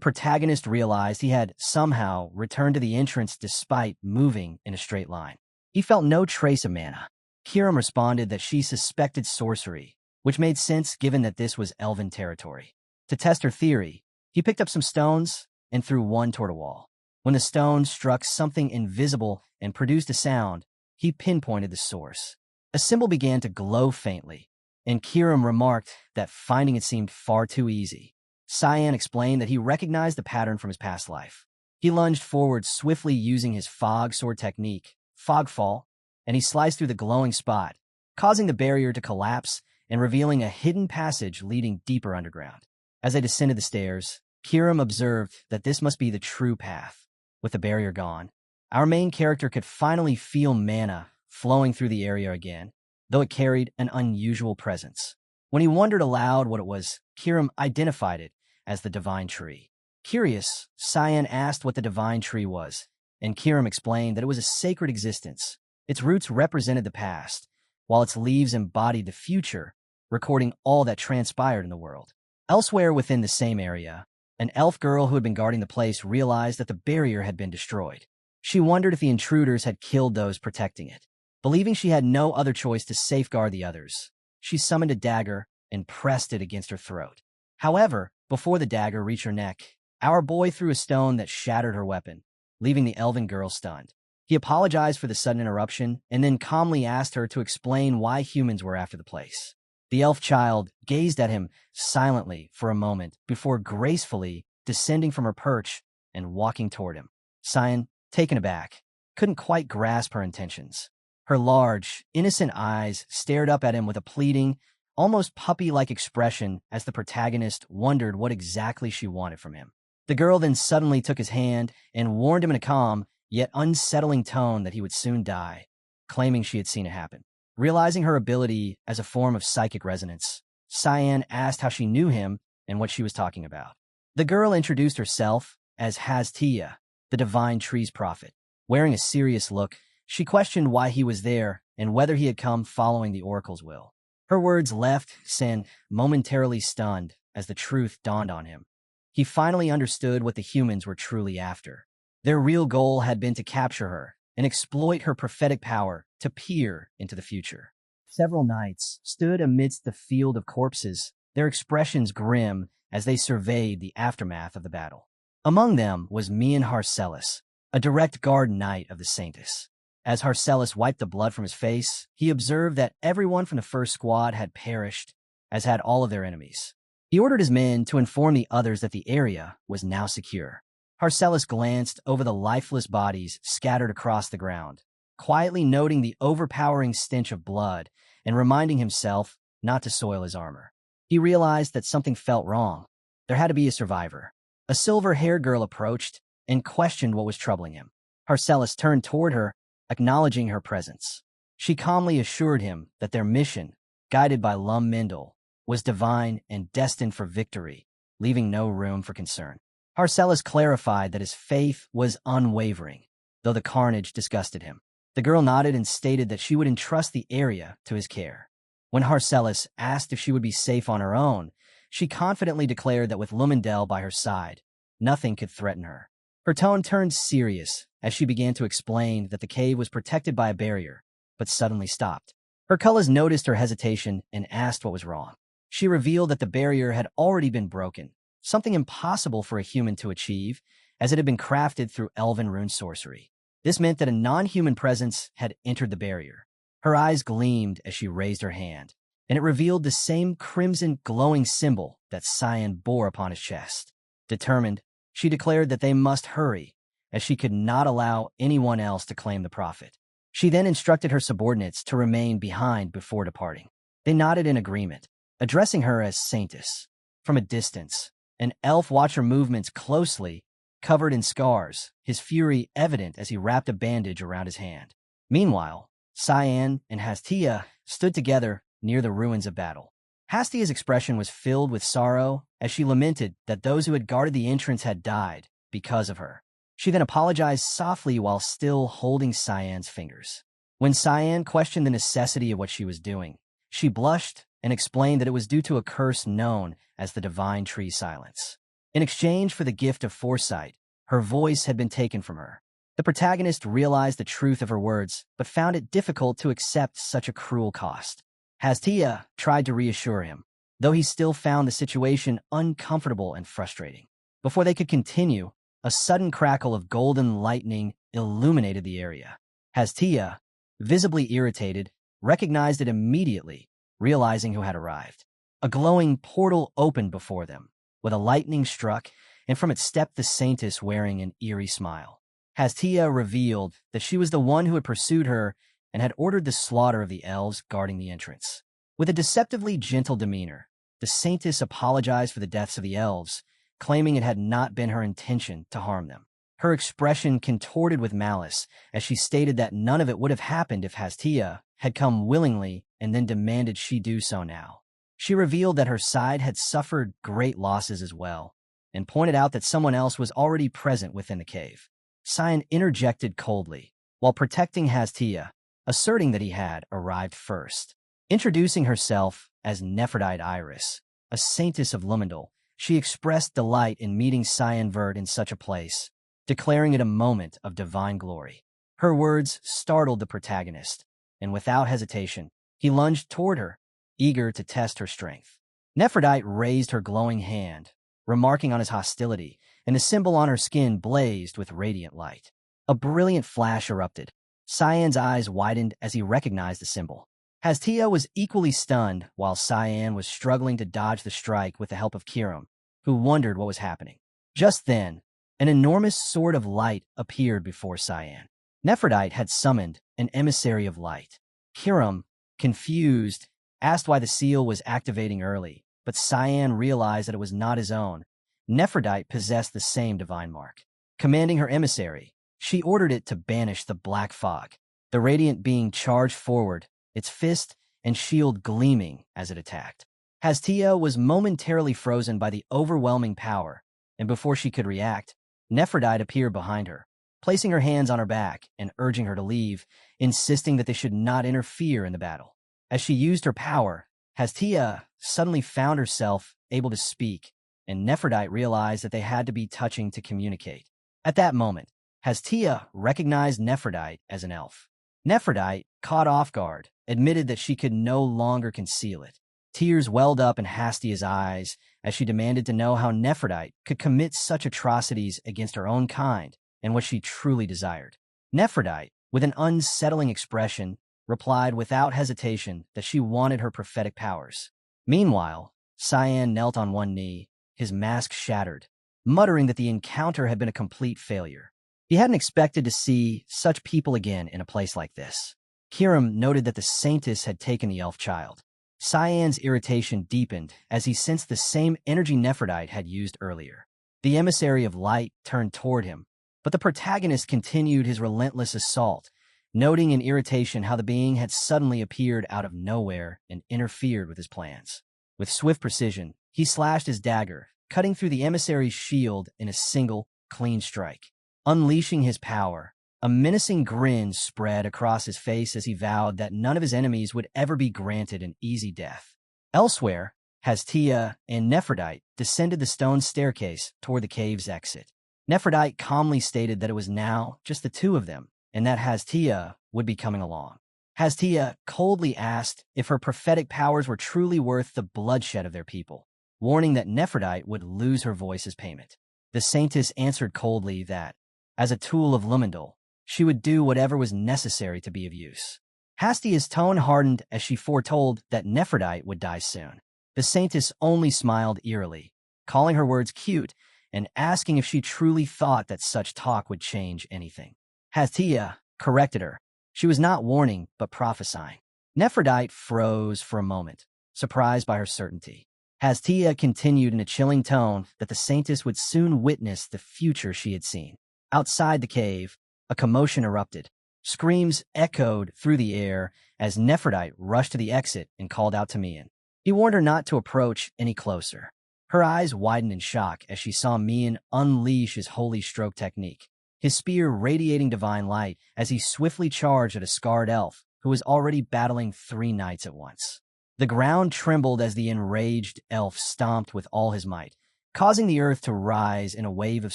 A: protagonist realized he had somehow returned to the entrance despite moving in a straight line. He felt no trace of mana. Kiram responded that she suspected sorcery, which made sense given that this was elven territory. To test her theory, he picked up some stones and threw one toward a wall. When the stone struck something invisible and produced a sound, he pinpointed the source. A symbol began to glow faintly, and Kiram remarked that finding it seemed far too easy. Cyan explained that he recognized the pattern from his past life. He lunged forward swiftly using his fog sword technique, Fogfall, and he sliced through the glowing spot, causing the barrier to collapse and revealing a hidden passage leading deeper underground. As they descended the stairs, Kiram observed that this must be the true path. With the barrier gone, our main character could finally feel mana flowing through the area again, though it carried an unusual presence. When he wondered aloud what it was, Kiram identified it as the Divine Tree. Curious, Cyan asked what the Divine Tree was, and Kiram explained that it was a sacred existence. Its roots represented the past, while its leaves embodied the future, recording all that transpired in the world. Elsewhere within the same area, an elf girl who had been guarding the place realized that the barrier had been destroyed. She wondered if the intruders had killed those protecting it. Believing she had no other choice to safeguard the others, she summoned a dagger and pressed it against her throat. However, before the dagger reached her neck, our boy threw a stone that shattered her weapon, leaving the elven girl stunned. He apologized for the sudden interruption and then calmly asked her to explain why humans were after the place. The elf child gazed at him silently for a moment before gracefully descending from her perch and walking toward him. Cyan, taken aback, couldn't quite grasp her intentions. Her large, innocent eyes stared up at him with a pleading, almost puppy-like expression as the protagonist wondered what exactly she wanted from him. The girl then suddenly took his hand and warned him in a calm, yet unsettling tone that he would soon die, claiming she had seen it happen. Realizing her ability as a form of psychic resonance, Cyan asked how she knew him and what she was talking about. The girl introduced herself as Haztia, the Divine Tree's prophet. Wearing a serious look, she questioned why he was there and whether he had come following the oracle's will. Her words left Sen momentarily stunned as the truth dawned on him. He finally understood what the humans were truly after. Their real goal had been to capture her and exploit her prophetic power to peer into the future. Several knights stood amidst the field of corpses, their expressions grim as they surveyed the aftermath of the battle. Among them was Mian Harcellus, a direct guard knight of the Sanctus. As Harcellus wiped the blood from his face, he observed that everyone from the first squad had perished, as had all of their enemies. He ordered his men to inform the others that the area was now secure. Harcellus glanced over the lifeless bodies scattered across the ground, quietly noting the overpowering stench of blood and reminding himself not to soil his armor. He realized that something felt wrong. There had to be a survivor. A silver-haired girl approached and questioned what was troubling him. Harcellus turned toward her, acknowledging her presence. She calmly assured him that their mission, guided by Lum Mendel, was divine and destined for victory, leaving no room for concern. Harcellus clarified that his faith was unwavering, though the carnage disgusted him. The girl nodded and stated that she would entrust the area to his care. When Harcellus asked if she would be safe on her own, she confidently declared that with Lumendel by her side, nothing could threaten her. Her tone turned serious as she began to explain that the cave was protected by a barrier, but suddenly stopped. Hercules noticed her hesitation and asked what was wrong. She revealed that the barrier had already been broken, something impossible for a human to achieve, as it had been crafted through elven rune sorcery. This meant that a non-human presence had entered the barrier. Her eyes gleamed as she raised her hand, and it revealed the same crimson glowing symbol that Cyan bore upon his chest. Determined, she declared that they must hurry, as she could not allow anyone else to claim the prophet. She then instructed her subordinates to remain behind before departing. They nodded in agreement, addressing her as Saintess. From a distance, an elf watched her movements closely, covered in scars, his fury evident as he wrapped a bandage around his hand. Meanwhile, Cyan and Hastia stood together near the ruins of battle. Hastia's expression was filled with sorrow as she lamented that those who had guarded the entrance had died because of her. She then apologized softly while still holding Cyan's fingers. When Cyan questioned the necessity of what she was doing, she blushed and explained that it was due to a curse known as the Divine Tree Silence. In exchange for the gift of foresight, her voice had been taken from her. The protagonist realized the truth of her words, but found it difficult to accept such a cruel cost. Hastia tried to reassure him, though he still found the situation uncomfortable and frustrating. Before they could continue, a sudden crackle of golden lightning illuminated the area. Hastia, visibly irritated, recognized it immediately, realizing who had arrived. A glowing portal opened before them, with a lightning struck, and from it stepped the Saintess wearing an eerie smile. Hastia revealed that she was the one who had pursued her and had ordered the slaughter of the elves guarding the entrance. With a deceptively gentle demeanor, the Saintess apologized for the deaths of the elves, claiming it had not been her intention to harm them. Her expression contorted with malice as she stated that none of it would have happened if Hastia had come willingly and then demanded she do so now. She revealed that her side had suffered great losses as well, and pointed out that someone else was already present within the cave. Cyan interjected coldly, while protecting Hastia, asserting that he had arrived first. Introducing herself as Nephrodite Iris, a Saintess of Lumendal, she expressed delight in meeting Cyan Vert in such a place, declaring it a moment of divine glory. Her words startled the protagonist, and without hesitation, he lunged toward her, eager to test her strength. Nephrodite raised her glowing hand, remarking on his hostility, and the symbol on her skin blazed with radiant light. A brilliant flash erupted. Cyan's eyes widened as he recognized the symbol. Hastia was equally stunned, while Cyan was struggling to dodge the strike with the help of Kiram, who wondered what was happening. Just then, an enormous sword of light appeared before Cyan. Nephrodite had summoned an emissary of light. Kiram, confused, asked why the seal was activating early, but Cyan realized that it was not his own. Nephrodite possessed the same divine mark. Commanding her emissary, she ordered it to banish the black fog. The radiant being charged forward, its fist and shield gleaming as it attacked. Hastia was momentarily frozen by the overwhelming power, and before she could react, Nephrodite appeared behind her, placing her hands on her back and urging her to leave, insisting that they should not interfere in the battle. As she used her power, Hastia suddenly found herself able to speak, and Nephrodite realized that they had to be touching to communicate. At that moment, Hastia recognized Nephrodite as an elf. Nephrodite, caught off guard, admitted that she could no longer conceal it. Tears welled up in Hastia's eyes as she demanded to know how Nephrodite could commit such atrocities against her own kind and what she truly desired. Nephrodite, with an unsettling expression, replied without hesitation that she wanted her prophetic powers. Meanwhile, Cyan knelt on one knee, his mask shattered, muttering that the encounter had been a complete failure. He hadn't expected to see such people again in a place like this. Kiram noted that the Saintess had taken the elf child. Cyan's irritation deepened as he sensed the same energy Nephrodite had used earlier. The emissary of light turned toward him, but the protagonist continued his relentless assault, noting in irritation how the being had suddenly appeared out of nowhere and interfered with his plans. With swift precision, he slashed his dagger, cutting through the emissary's shield in a single, clean strike. Unleashing his power, a menacing grin spread across his face as he vowed that none of his enemies would ever be granted an easy death. Elsewhere, Hastia and Nephrodite descended the stone staircase toward the cave's exit. Nephrodite calmly stated that it was now just the two of them, and that Hastia would be coming along. Hastia coldly asked if her prophetic powers were truly worth the bloodshed of their people, warning that Nephrodite would lose her voice as payment. The Saintess answered coldly that, as a tool of Lumendal, she would do whatever was necessary to be of use. Hastia's tone hardened as she foretold that Nephrodite would die soon. The Saintess only smiled eerily, calling her words cute and asking if she truly thought that such talk would change anything. Hastia corrected her. She was not warning, but prophesying. Nephrodite froze for a moment, surprised by her certainty. Hastia continued in a chilling tone that the saintess would soon witness the future she had seen. Outside the cave, a commotion erupted. Screams echoed through the air as Nephrodite rushed to the exit and called out to Mian. He warned her not to approach any closer. Her eyes widened in shock as she saw Mian unleash his holy stroke technique, his spear radiating divine light as he swiftly charged at a scarred elf who was already battling 3 knights at once. The ground trembled as the enraged elf stomped with all his might, causing the earth to rise in a wave of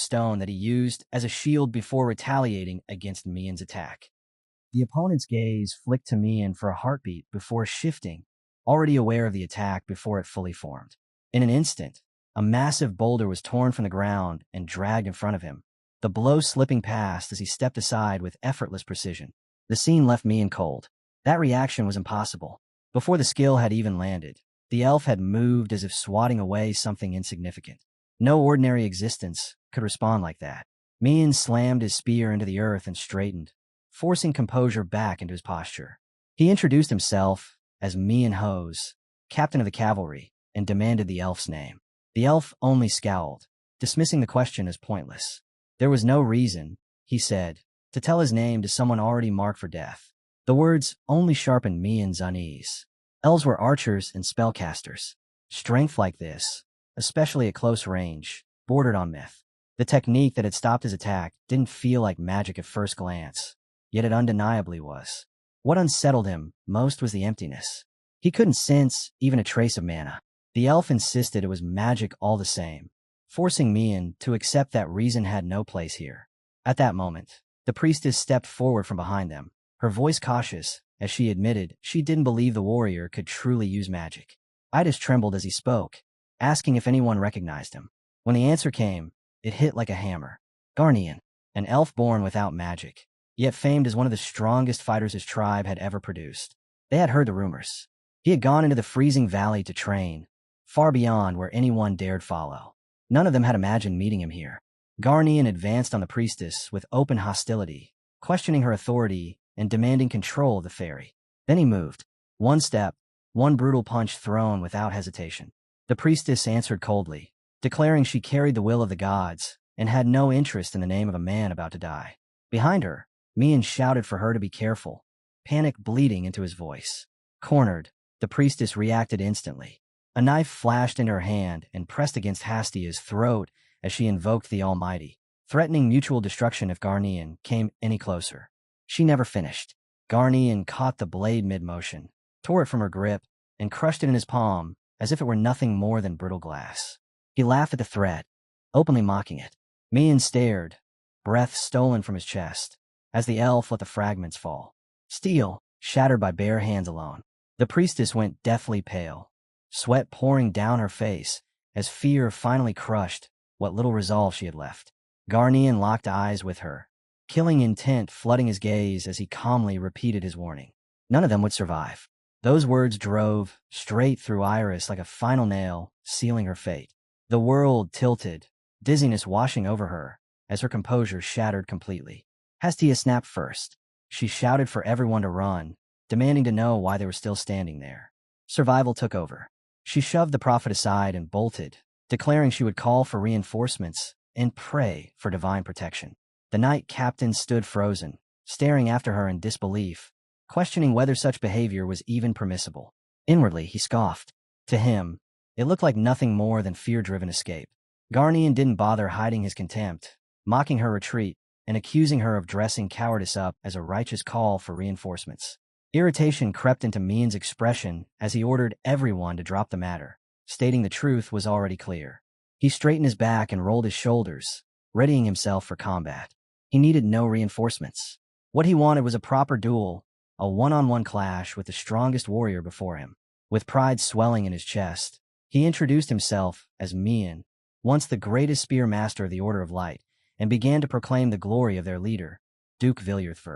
A: stone that he used as a shield before retaliating against Mian's attack. The opponent's gaze flicked to Mian for a heartbeat before shifting, already aware of the attack before it fully formed. In an instant, a massive boulder was torn from the ground and dragged in front of him, the blow slipping past as he stepped aside with effortless precision. The scene left Mian cold. That reaction was impossible. Before the skill had even landed, the elf had moved as if swatting away something insignificant. No ordinary existence could respond like that. Mian slammed his spear into the earth and straightened, forcing composure back into his posture. He introduced himself as Mian Hose, captain of the cavalry, and demanded the elf's name. The elf only scowled, dismissing the question as pointless. There was no reason, he said, to tell his name to someone already marked for death. The words only sharpened Mian's unease. Elves were archers and spellcasters. Strength like this, especially at close range, bordered on myth. The technique that had stopped his attack didn't feel like magic at first glance, yet it undeniably was. What unsettled him most was the emptiness. He couldn't sense even a trace of mana. The elf insisted it was magic all the same, forcing Mian to accept that reason had no place here. At that moment, the priestess stepped forward from behind them, her voice cautious, as she admitted she didn't believe the warrior could truly use magic. Idas trembled as he spoke, asking if anyone recognized him. When the answer came, it hit like a hammer. Garnian, an elf born without magic, yet famed as one of the strongest fighters his tribe had ever produced. They had heard the rumors. He had gone into the freezing valley to train, far beyond where anyone dared follow. None of them had imagined meeting him here. Garnian advanced on the priestess with open hostility, questioning her authority and demanding control of the fairy. Then he moved. One step, one brutal punch thrown without hesitation. The priestess answered coldly, declaring she carried the will of the gods and had no interest in the name of a man about to die. Behind her, Mian shouted for her to be careful, panic bleeding into his voice. Cornered, the priestess reacted instantly. A knife flashed in her hand and pressed against Hastia's throat as she invoked the Almighty, threatening mutual destruction if Garnian came any closer. She never finished. Garnian caught the blade mid-motion, tore it from her grip, and crushed it in his palm as if it were nothing more than brittle glass. He laughed at the threat, openly mocking it. Mian stared, breath stolen from his chest, as the elf let the fragments fall. Steel, shattered by bare hands alone. The priestess went deathly pale, sweat pouring down her face as fear finally crushed what little resolve she had left. Garnian locked eyes with her, killing intent flooding his gaze as he calmly repeated his warning. None of them would survive. Those words drove straight through Iris like a final nail, sealing her fate. The world tilted, dizziness washing over her as her composure shattered completely. Hastia snapped first. She shouted for everyone to run, demanding to know why they were still standing there. Survival took over. She shoved the prophet aside and bolted, declaring she would call for reinforcements and pray for divine protection. The knight captain stood frozen, staring after her in disbelief, questioning whether such behavior was even permissible. Inwardly, he scoffed. To him, it looked like nothing more than fear-driven escape. Garnian didn't bother hiding his contempt, mocking her retreat and accusing her of dressing cowardice up as a righteous call for reinforcements. Irritation crept into Mian's expression as he ordered everyone to drop the matter, stating the truth was already clear. He straightened his back and rolled his shoulders, readying himself for combat. He needed no reinforcements. What he wanted was a proper duel, a one-on-one clash with the strongest warrior before him. With pride swelling in his chest, he introduced himself as Mian, once the greatest spear master of the Order of Light, and began to proclaim the glory of their leader, Duke Villiers.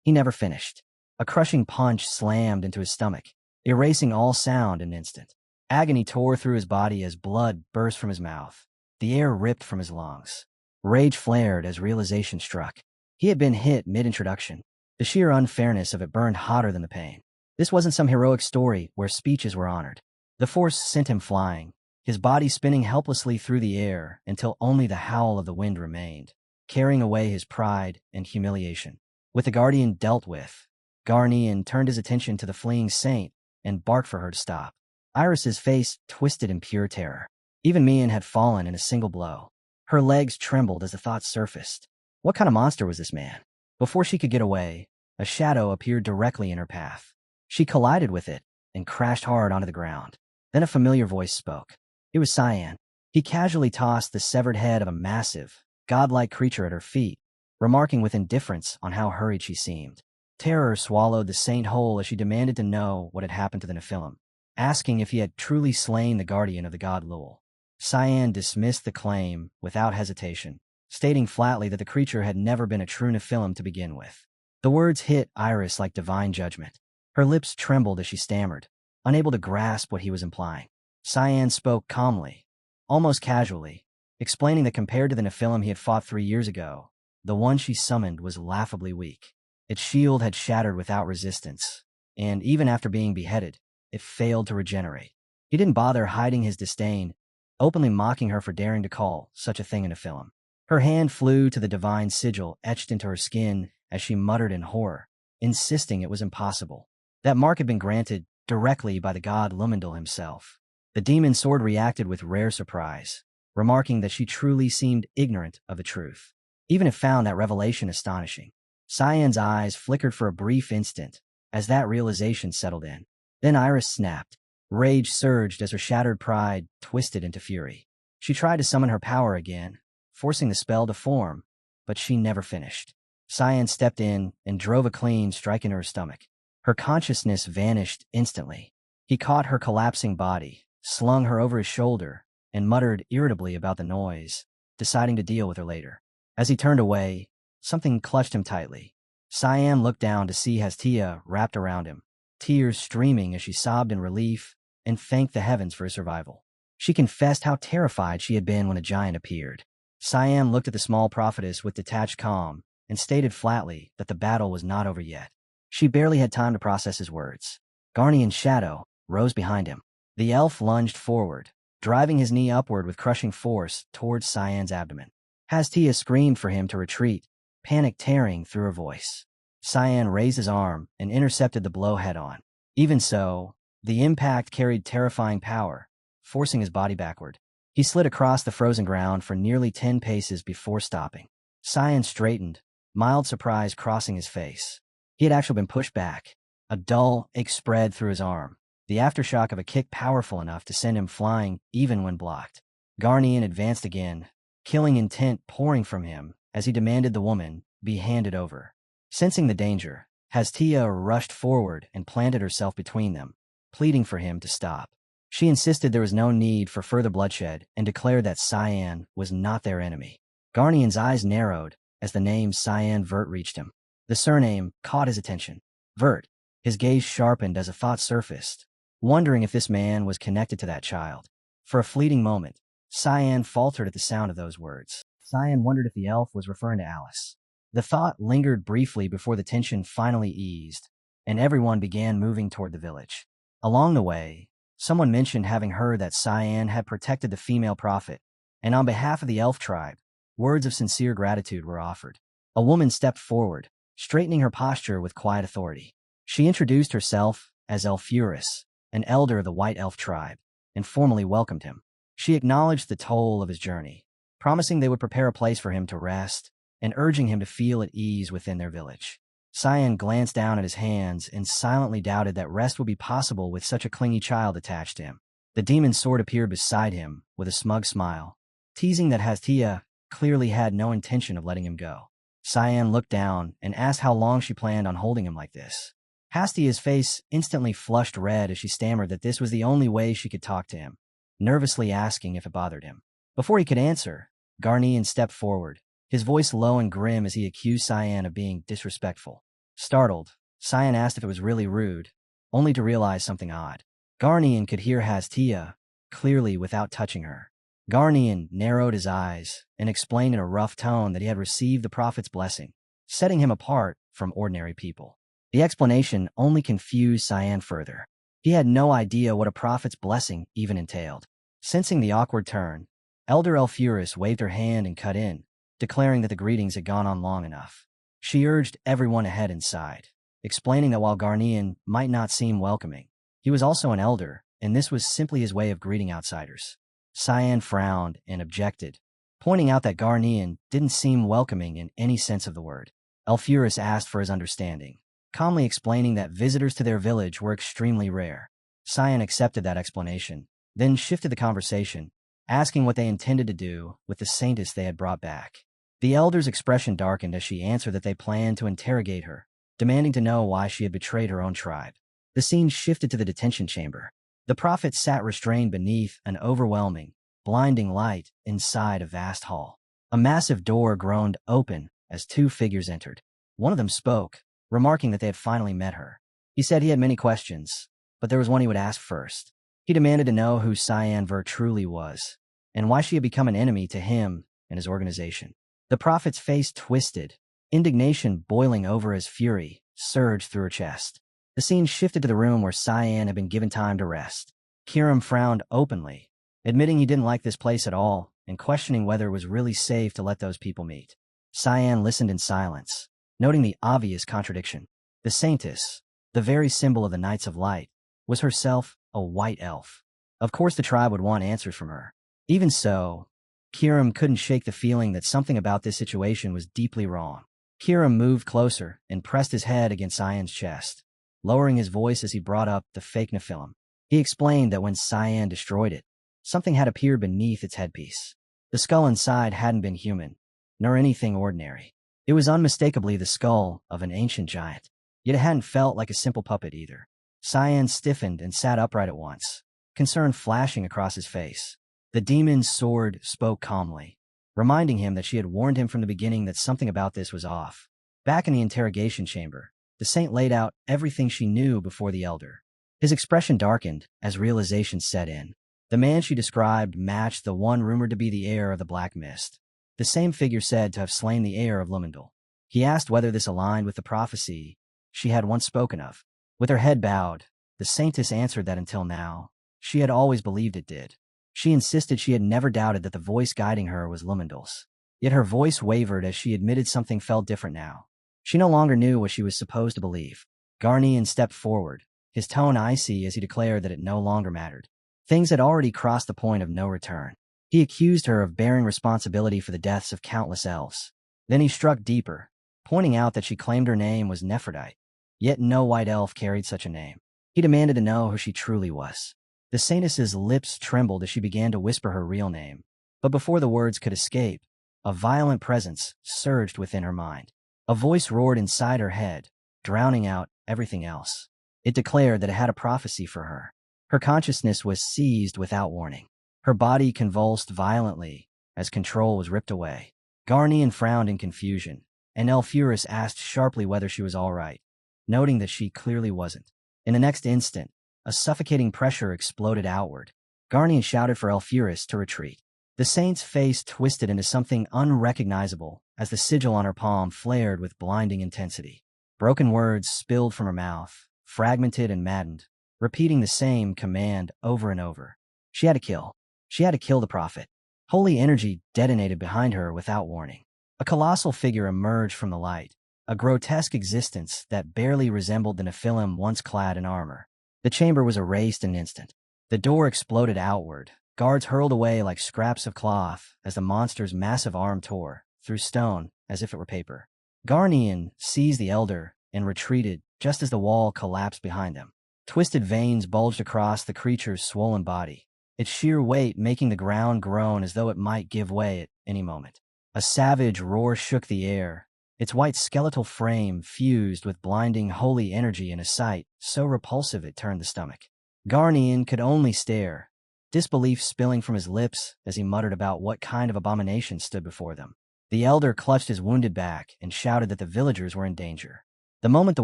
A: He never finished. A crushing punch slammed into his stomach, erasing all sound in an instant. Agony tore through his body as blood burst from his mouth. The air ripped from his lungs. Rage flared as realization struck. He had been hit mid-introduction. The sheer unfairness of it burned hotter than the pain. This wasn't some heroic story where speeches were honored. The force sent him flying, his body spinning helplessly through the air until only the howl of the wind remained, carrying away his pride and humiliation. With the guardian dealt with, Garnian turned his attention to the fleeing saint and barked for her to stop. Iris's face twisted in pure terror. Even Mian had fallen in a single blow. Her legs trembled as the thought surfaced. What kind of monster was this man? Before she could get away, a shadow appeared directly in her path. She collided with it and crashed hard onto the ground. Then a familiar voice spoke. It was Cyan. He casually tossed the severed head of a massive, godlike creature at her feet, remarking with indifference on how hurried she seemed. Terror swallowed the saint whole as she demanded to know what had happened to the Nephilim, asking if he had truly slain the guardian of the god Lul. Cyan dismissed the claim without hesitation, stating flatly that the creature had never been a true Nephilim to begin with. The words hit Iris like divine judgment. Her lips trembled as she stammered, unable to grasp what he was implying. Cyan spoke calmly, almost casually, explaining that compared to the Nephilim he had fought 3 years ago, the one she summoned was laughably weak. Its shield had shattered without resistance, and even after being beheaded, it failed to regenerate. He didn't bother hiding his disdain, openly mocking her for daring to call such a thing a Nephilim. Her hand flew to the divine sigil etched into her skin as she muttered in horror, insisting it was impossible. That mark had been granted directly by the god Lumendal himself. The demon sword reacted with rare surprise, remarking that she truly seemed ignorant of the truth. Even it found that revelation astonishing. Cyan's eyes flickered for a brief instant as that realization settled in. Then Iris snapped. Rage surged as her shattered pride twisted into fury. She tried to summon her power again, forcing the spell to form, but she never finished. Cyan stepped in and drove a clean strike into her stomach. Her consciousness vanished instantly. He caught her collapsing body, slung her over his shoulder, and muttered irritably about the noise, deciding to deal with her later. As he turned away, something clutched him tightly. Cyan looked down to see Hastia wrapped around him, tears streaming as she sobbed in relief and thanked the heavens for his survival. She confessed how terrified she had been when the giant appeared. Cyan looked at the small prophetess with detached calm and stated flatly that the battle was not over yet. She barely had time to process his words. Garnian's shadow rose behind him. The elf lunged forward, driving his knee upward with crushing force towards Cyan's abdomen. Hastia screamed for him to retreat, panic tearing through her voice. Cyan raised his arm and intercepted the blow head-on. Even so, the impact carried terrifying power, forcing his body backward. He slid across the frozen ground for nearly 10 paces before stopping. Cyan straightened, mild surprise crossing his face. He had actually been pushed back. A dull ache spread through his arm, the aftershock of a kick powerful enough to send him flying even when blocked. Garnian advanced again, killing intent pouring from him as he demanded the woman be handed over. Sensing the danger, Hastia rushed forward and planted herself between them, pleading for him to stop. She insisted there was no need for further bloodshed and declared that Cyan was not their enemy. Garnian's eyes narrowed as the name Cyan Vert reached him. The surname caught his attention. Vert. His gaze sharpened as a thought surfaced, wondering if this man was connected to that child. For a fleeting moment, Cyan faltered at the sound of those words. Cyan wondered if the elf was referring to Alice. The thought lingered briefly before the tension finally eased, and everyone began moving toward the village. Along the way, someone mentioned having heard that Cyan had protected the female prophet, and on behalf of the elf tribe, words of sincere gratitude were offered. A woman stepped forward, straightening her posture with quiet authority. She introduced herself as Elfurus, an elder of the White Elf tribe, and formally welcomed him. She acknowledged the toll of his journey, promising they would prepare a place for him to rest, and urging him to feel at ease within their village. Cyan glanced down at his hands and silently doubted that rest would be possible with such a clingy child attached to him. The demon's sword appeared beside him with a smug smile, teasing that Hastia clearly had no intention of letting him go. Cyan looked down and asked how long she planned on holding him like this. Hastia's face instantly flushed red as she stammered that this was the only way she could talk to him, nervously asking if it bothered him. Before he could answer, Garnian stepped forward, his voice low and grim as he accused Cyan of being disrespectful. Startled, Cyan asked if it was really rude, only to realize something odd. Garnian could hear Hastia clearly without touching her. Garnian narrowed his eyes and explained in a rough tone that he had received the prophet's blessing, setting him apart from ordinary people. The explanation only confused Cyan further. He had no idea what a prophet's blessing even entailed. Sensing the awkward turn, Elder Elfurus waved her hand and cut in, declaring that the greetings had gone on long enough. She urged everyone to head inside, explaining that while Garnian might not seem welcoming, he was also an elder, and this was simply his way of greeting outsiders. Cyan frowned and objected, pointing out that Garnian didn't seem welcoming in any sense of the word. Elfurus asked for his understanding, calmly explaining that visitors to their village were extremely rare. Cyan accepted that explanation, then shifted the conversation, asking what they intended to do with the saintess they had brought back. The elder's expression darkened as she answered that they planned to interrogate her, demanding to know why she had betrayed her own tribe. The scene shifted to the detention chamber. The prophet sat restrained beneath an overwhelming, blinding light inside a vast hall. A massive door groaned open as two figures entered. One of them spoke, remarking that they had finally met her. He said he had many questions, but there was one he would ask first. He demanded to know who Cyan Ver truly was, and why she had become an enemy to him and his organization. The prophet's face twisted, indignation boiling over as fury surged through her chest. The scene shifted to the room where Cyan had been given time to rest. Kiram frowned openly, admitting he didn't like this place at all and questioning whether it was really safe to let those people meet. Cyan listened in silence, noting the obvious contradiction. The saintess, the very symbol of the Knights of Light, was herself a white elf. Of course the tribe would want answers from her. Even so, Kiram couldn't shake the feeling that something about this situation was deeply wrong. Kiram moved closer and pressed his head against Cyan's chest, lowering his voice as he brought up the fake Nephilim. He explained that when Cyan destroyed it, something had appeared beneath its headpiece. The skull inside hadn't been human, nor anything ordinary. It was unmistakably the skull of an ancient giant, yet it hadn't felt like a simple puppet either. Cyan stiffened and sat upright at once, concern flashing across his face. The demon's sword spoke calmly, reminding him that she had warned him from the beginning that something about this was off. Back in the interrogation chamber, the saint laid out everything she knew before the elder. His expression darkened as realization set in. The man she described matched the one rumored to be the heir of the Black Mist, the same figure said to have slain the heir of Lumendal. He asked whether this aligned with the prophecy she had once spoken of. With her head bowed, the saintess answered that until now, she had always believed it did. She insisted she had never doubted that the voice guiding her was Lumendal's. Yet her voice wavered as she admitted something felt different now. She no longer knew what she was supposed to believe. Garnian stepped forward, his tone icy as he declared that it no longer mattered. Things had already crossed the point of no return. He accused her of bearing responsibility for the deaths of countless elves. Then he struck deeper, pointing out that she claimed her name was Nephrodite, yet no white elf carried such a name. He demanded to know who she truly was. The saintess's lips trembled as she began to whisper her real name, but before the words could escape, a violent presence surged within her mind. A voice roared inside her head, drowning out everything else. It declared that it had a prophecy for her. Her consciousness was seized without warning. Her body convulsed violently as control was ripped away. Garnian frowned in confusion, and Elfurus asked sharply whether she was all right, noting that she clearly wasn't. In the next instant, a suffocating pressure exploded outward. Garnian shouted for Elfurus to retreat. The saint's face twisted into something unrecognizable as the sigil on her palm flared with blinding intensity. Broken words spilled from her mouth, fragmented and maddened, repeating the same command over and over. She had to kill. She had to kill the prophet. Holy energy detonated behind her without warning. A colossal figure emerged from the light, a grotesque existence that barely resembled the Nephilim once clad in armor. The chamber was erased in an instant. The door exploded outward. Guards hurled away like scraps of cloth as the monster's massive arm tore through stone as if it were paper. Garnian seized the elder and retreated just as the wall collapsed behind them. Twisted veins bulged across the creature's swollen body, its sheer weight making the ground groan as though it might give way at any moment. A savage roar shook the air, its white skeletal frame fused with blinding holy energy in a sight so repulsive it turned the stomach. Garnian could only stare, disbelief spilling from his lips as he muttered about what kind of abomination stood before them. The elder clutched his wounded back and shouted that the villagers were in danger. The moment the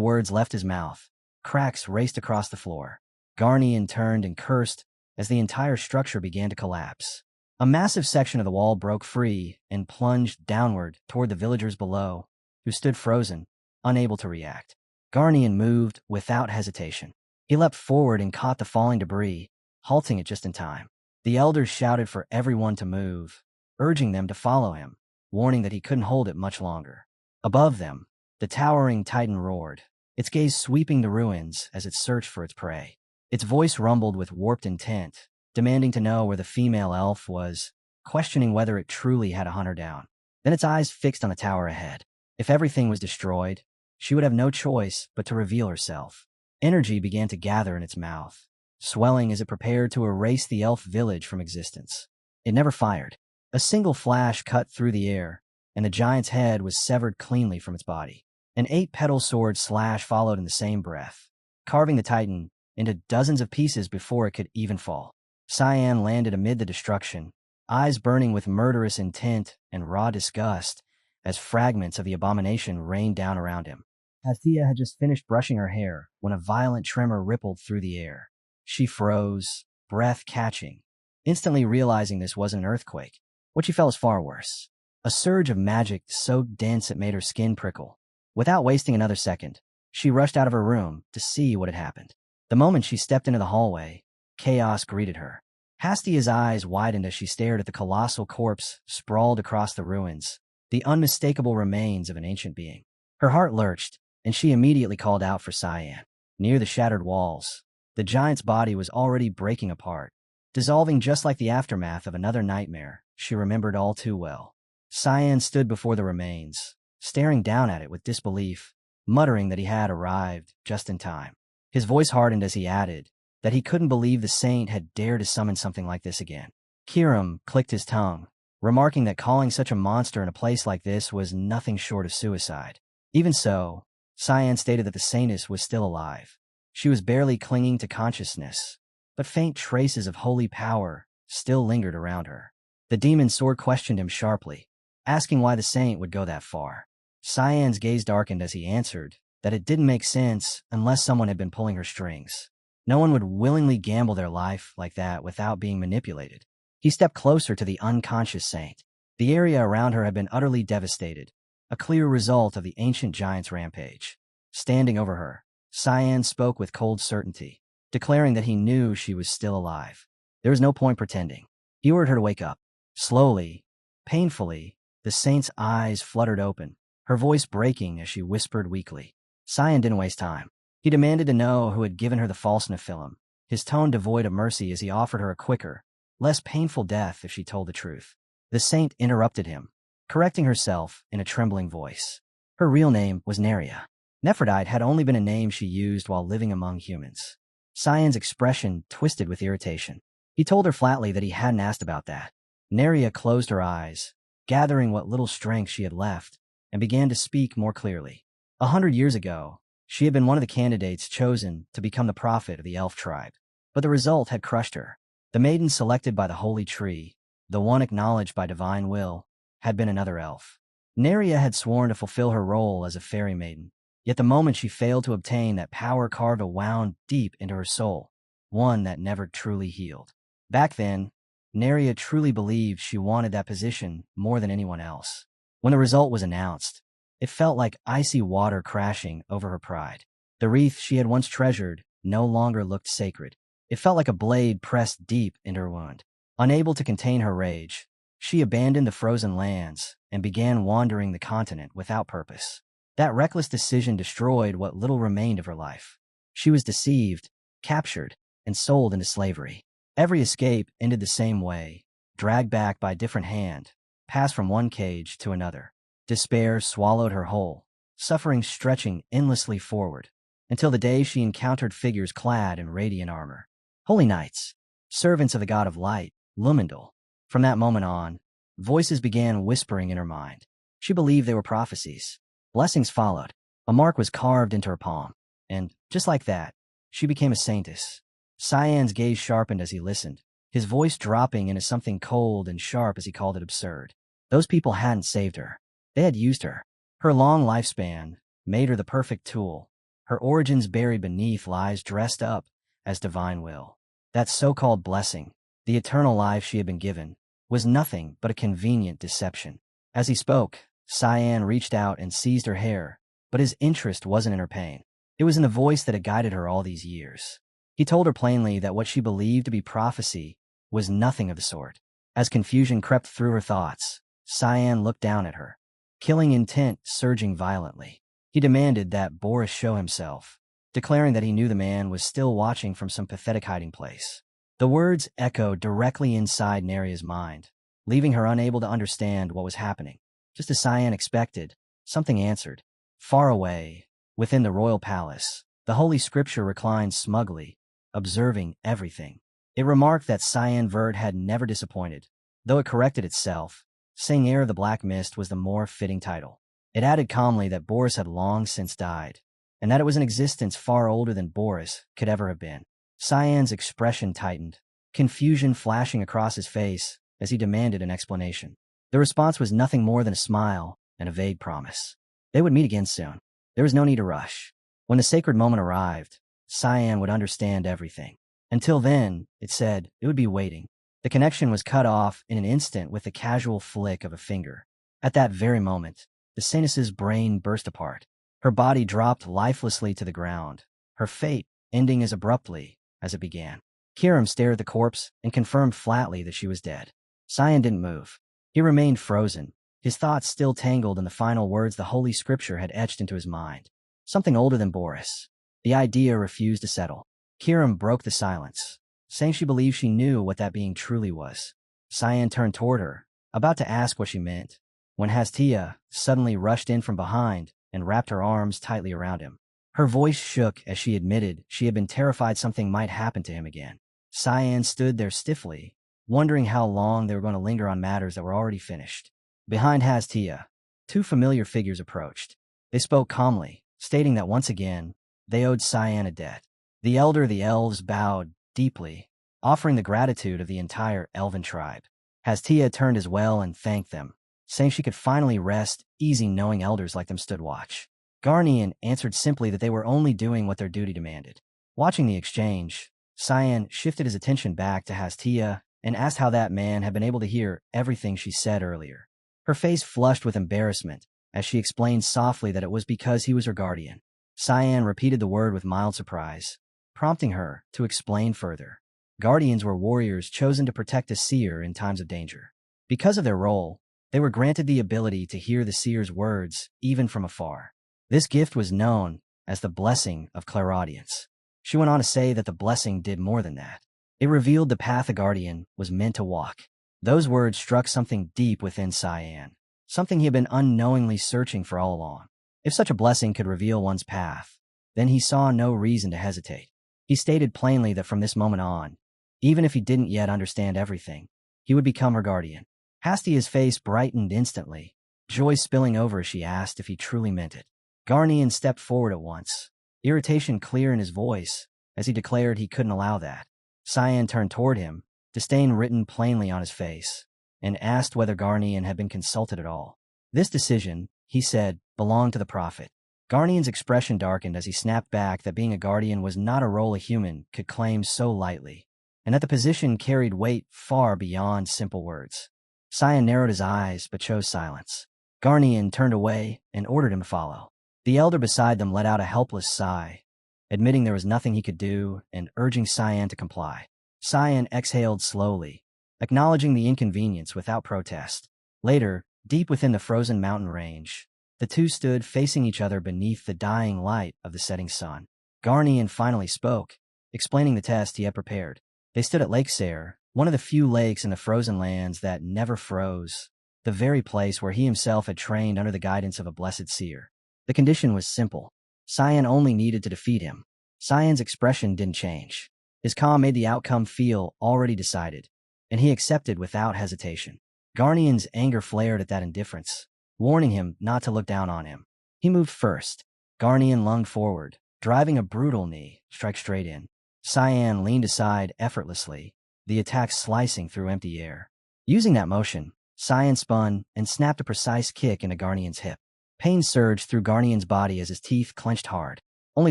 A: words left his mouth, cracks raced across the floor. Garnian turned and cursed as the entire structure began to collapse. A massive section of the wall broke free and plunged downward toward the villagers below, who stood frozen, unable to react. Garnian moved without hesitation. He leapt forward and caught the falling debris, halting it just in time. The elders shouted for everyone to move, urging them to follow him, warning that he couldn't hold it much longer. Above them, the towering titan roared, its gaze sweeping the ruins as it searched for its prey. Its voice rumbled with warped intent, demanding to know where the female elf was, questioning whether it truly had a hunter down. Then its eyes fixed on the tower ahead. If everything was destroyed, she would have no choice but to reveal herself. Energy began to gather in its mouth, swelling as it prepared to erase the elf village from existence. It never fired. A single flash cut through the air, and the giant's head was severed cleanly from its body. An 8-petal sword slash followed in the same breath, carving the titan into dozens of pieces before it could even fall. Cyan landed amid the destruction, eyes burning with murderous intent and raw disgust as fragments of the abomination rained down around him. Althea had just finished brushing her hair when a violent tremor rippled through the air. She froze, breath catching, instantly realizing this wasn't an earthquake. What she felt was far worse. A surge of magic so dense it made her skin prickle. Without wasting another second, she rushed out of her room to see what had happened. The moment she stepped into the hallway, chaos greeted her. Hastia's eyes widened as she stared at the colossal corpse sprawled across the ruins, the unmistakable remains of an ancient being. Her heart lurched, and she immediately called out for Cyan. Near the shattered walls, the giant's body was already breaking apart, dissolving just like the aftermath of another nightmare she remembered all too well. Cyan stood before the remains, staring down at it with disbelief, muttering that he had arrived just in time. His voice hardened as he added that he couldn't believe the saint had dared to summon something like this again. Kiram clicked his tongue, remarking that calling such a monster in a place like this was nothing short of suicide. Even so, Cyan stated that the saintess was still alive. She was barely clinging to consciousness, but faint traces of holy power still lingered around her. The demon sword questioned him sharply, asking why the saint would go that far. Cyan's gaze darkened as he answered that it didn't make sense unless someone had been pulling her strings. No one would willingly gamble their life like that without being manipulated. He stepped closer to the unconscious saint. The area around her had been utterly devastated, a clear result of the ancient giant's rampage. Standing over her, Cyan spoke with cold certainty, declaring that he knew she was still alive. There was no point pretending. He ordered her to wake up. Slowly, painfully, the saint's eyes fluttered open, her voice breaking as she whispered weakly. Cyan didn't waste time. He demanded to know who had given her the false Nephilim, his tone devoid of mercy as he offered her a quicker, less painful death if she told the truth. The saint interrupted him, correcting herself in a trembling voice. Her real name was Neria. Nephrodite had only been a name she used while living among humans. Cyan's expression twisted with irritation. He told her flatly that he hadn't asked about that. Neria closed her eyes, gathering what little strength she had left, and began to speak more clearly. 100 years ago, she had been one of the candidates chosen to become the prophet of the elf tribe, but the result had crushed her. The maiden selected by the holy tree, the one acknowledged by divine will, had been another elf. Neria had sworn to fulfill her role as a fairy maiden, yet the moment she failed to obtain that power carved a wound deep into her soul, one that never truly healed. Back then, Neria truly believed she wanted that position more than anyone else. When the result was announced, it felt like icy water crashing over her pride. The wreath she had once treasured no longer looked sacred. It felt like a blade pressed deep into her wound. Unable to contain her rage, she abandoned the frozen lands and began wandering the continent without purpose. That reckless decision destroyed what little remained of her life. She was deceived, captured, and sold into slavery. Every escape ended the same way, dragged back by a different hand, passed from one cage to another. Despair swallowed her whole, suffering stretching endlessly forward, until the day she encountered figures clad in radiant armor. Holy knights, servants of the god of light, Lumendal. From that moment on, voices began whispering in her mind. She believed they were prophecies. Blessings followed. A mark was carved into her palm, and, just like that, she became a saintess. Cyan's gaze sharpened as he listened, his voice dropping into something cold and sharp as he called it absurd. Those people hadn't saved her. They had used her. Her long lifespan made her the perfect tool, her origins buried beneath lies dressed up as divine will. That so-called blessing, the eternal life she had been given, was nothing but a convenient deception. As he spoke, Cyan reached out and seized her hair, but his interest wasn't in her pain. It was in the voice that had guided her all these years. He told her plainly that what she believed to be prophecy was nothing of the sort. As confusion crept through her thoughts, Cyan looked down at her, killing intent surging violently. He demanded that Boris show himself, declaring that he knew the man was still watching from some pathetic hiding place. The words echoed directly inside Neria's mind, leaving her unable to understand what was happening. Just as Cyan expected, something answered. Far away, within the royal palace, the Holy Scripture reclined smugly, observing everything. It remarked that Cyan Vert had never disappointed. Though it corrected itself, saying Heir of the Black Mist was the more fitting title. It added calmly that Boris had long since died, and that it was an existence far older than Boris could ever have been. Cyan's expression tightened, confusion flashing across his face as he demanded an explanation. The response was nothing more than a smile and a vague promise. They would meet again soon. There was no need to rush. When the sacred moment arrived, Cyan would understand everything. Until then, it said, it would be waiting. The connection was cut off in an instant with the casual flick of a finger. At that very moment, the Saintess's brain burst apart. Her body dropped lifelessly to the ground, her fate ending as abruptly as it began. Kiram stared at the corpse and confirmed flatly that she was dead. Cyan didn't move. He remained frozen, his thoughts still tangled in the final words the Holy Scripture had etched into his mind. Something older than Boris. The idea refused to settle. Kiram broke the silence, saying she believed she knew what that being truly was. Cyan turned toward her, about to ask what she meant, when Hastia suddenly rushed in from behind and wrapped her arms tightly around him. Her voice shook as she admitted she had been terrified something might happen to him again. Cyan stood there stiffly, wondering how long they were going to linger on matters that were already finished. Behind Hastia, two familiar figures approached. They spoke calmly, stating that once again, they owed Cyan a debt. The elder of the elves bowed deeply, offering the gratitude of the entire elven tribe. Hastia turned as well and thanked them, saying she could finally rest easy knowing elders like them stood watch. Garnian answered simply that they were only doing what their duty demanded. Watching the exchange, Cyan shifted his attention back to Hastia and asked how that man had been able to hear everything she said earlier. Her face flushed with embarrassment as she explained softly that it was because he was her guardian. Cyan repeated the word with mild surprise, prompting her to explain further. Guardians were warriors chosen to protect a seer in times of danger. Because of their role, they were granted the ability to hear the seer's words even from afar. This gift was known as the Blessing of Clairaudience. She went on to say that the blessing did more than that. It revealed the path a guardian was meant to walk. Those words struck something deep within Cyan, something he had been unknowingly searching for all along. If such a blessing could reveal one's path, then he saw no reason to hesitate. He stated plainly that from this moment on, even if he didn't yet understand everything, he would become her guardian. Hastia's face brightened instantly, joy spilling over as she asked if he truly meant it. Garnian stepped forward at once, irritation clear in his voice as he declared he couldn't allow that. Cyan turned toward him, disdain written plainly on his face, and asked whether Garnian had been consulted at all. This decision, he said, belonged to the prophet. Garnian's expression darkened as he snapped back that being a guardian was not a role a human could claim so lightly, and that the position carried weight far beyond simple words. Cyan narrowed his eyes but chose silence. Garnian turned away and ordered him to follow. The elder beside them let out a helpless sigh, admitting there was nothing he could do and urging Cyan to comply. Cyan exhaled slowly, acknowledging the inconvenience without protest. Later, deep within the frozen mountain range, the two stood facing each other beneath the dying light of the setting sun. Garnian finally spoke, explaining the test he had prepared. They stood at Lake Sair, one of the few lakes in the frozen lands that never froze, the very place where he himself had trained under the guidance of a blessed seer. The condition was simple. Cyan only needed to defeat him. Cyan's expression didn't change. His calm made the outcome feel already decided, and he accepted without hesitation. Garnian's anger flared at that indifference, warning him not to look down on him. He moved first. Garnian lunged forward, driving a brutal knee strike straight in. Cyan leaned aside effortlessly, the attack slicing through empty air. Using that motion, Cyan spun and snapped a precise kick into Garnian's hip. Pain surged through Garnian's body as his teeth clenched hard. Only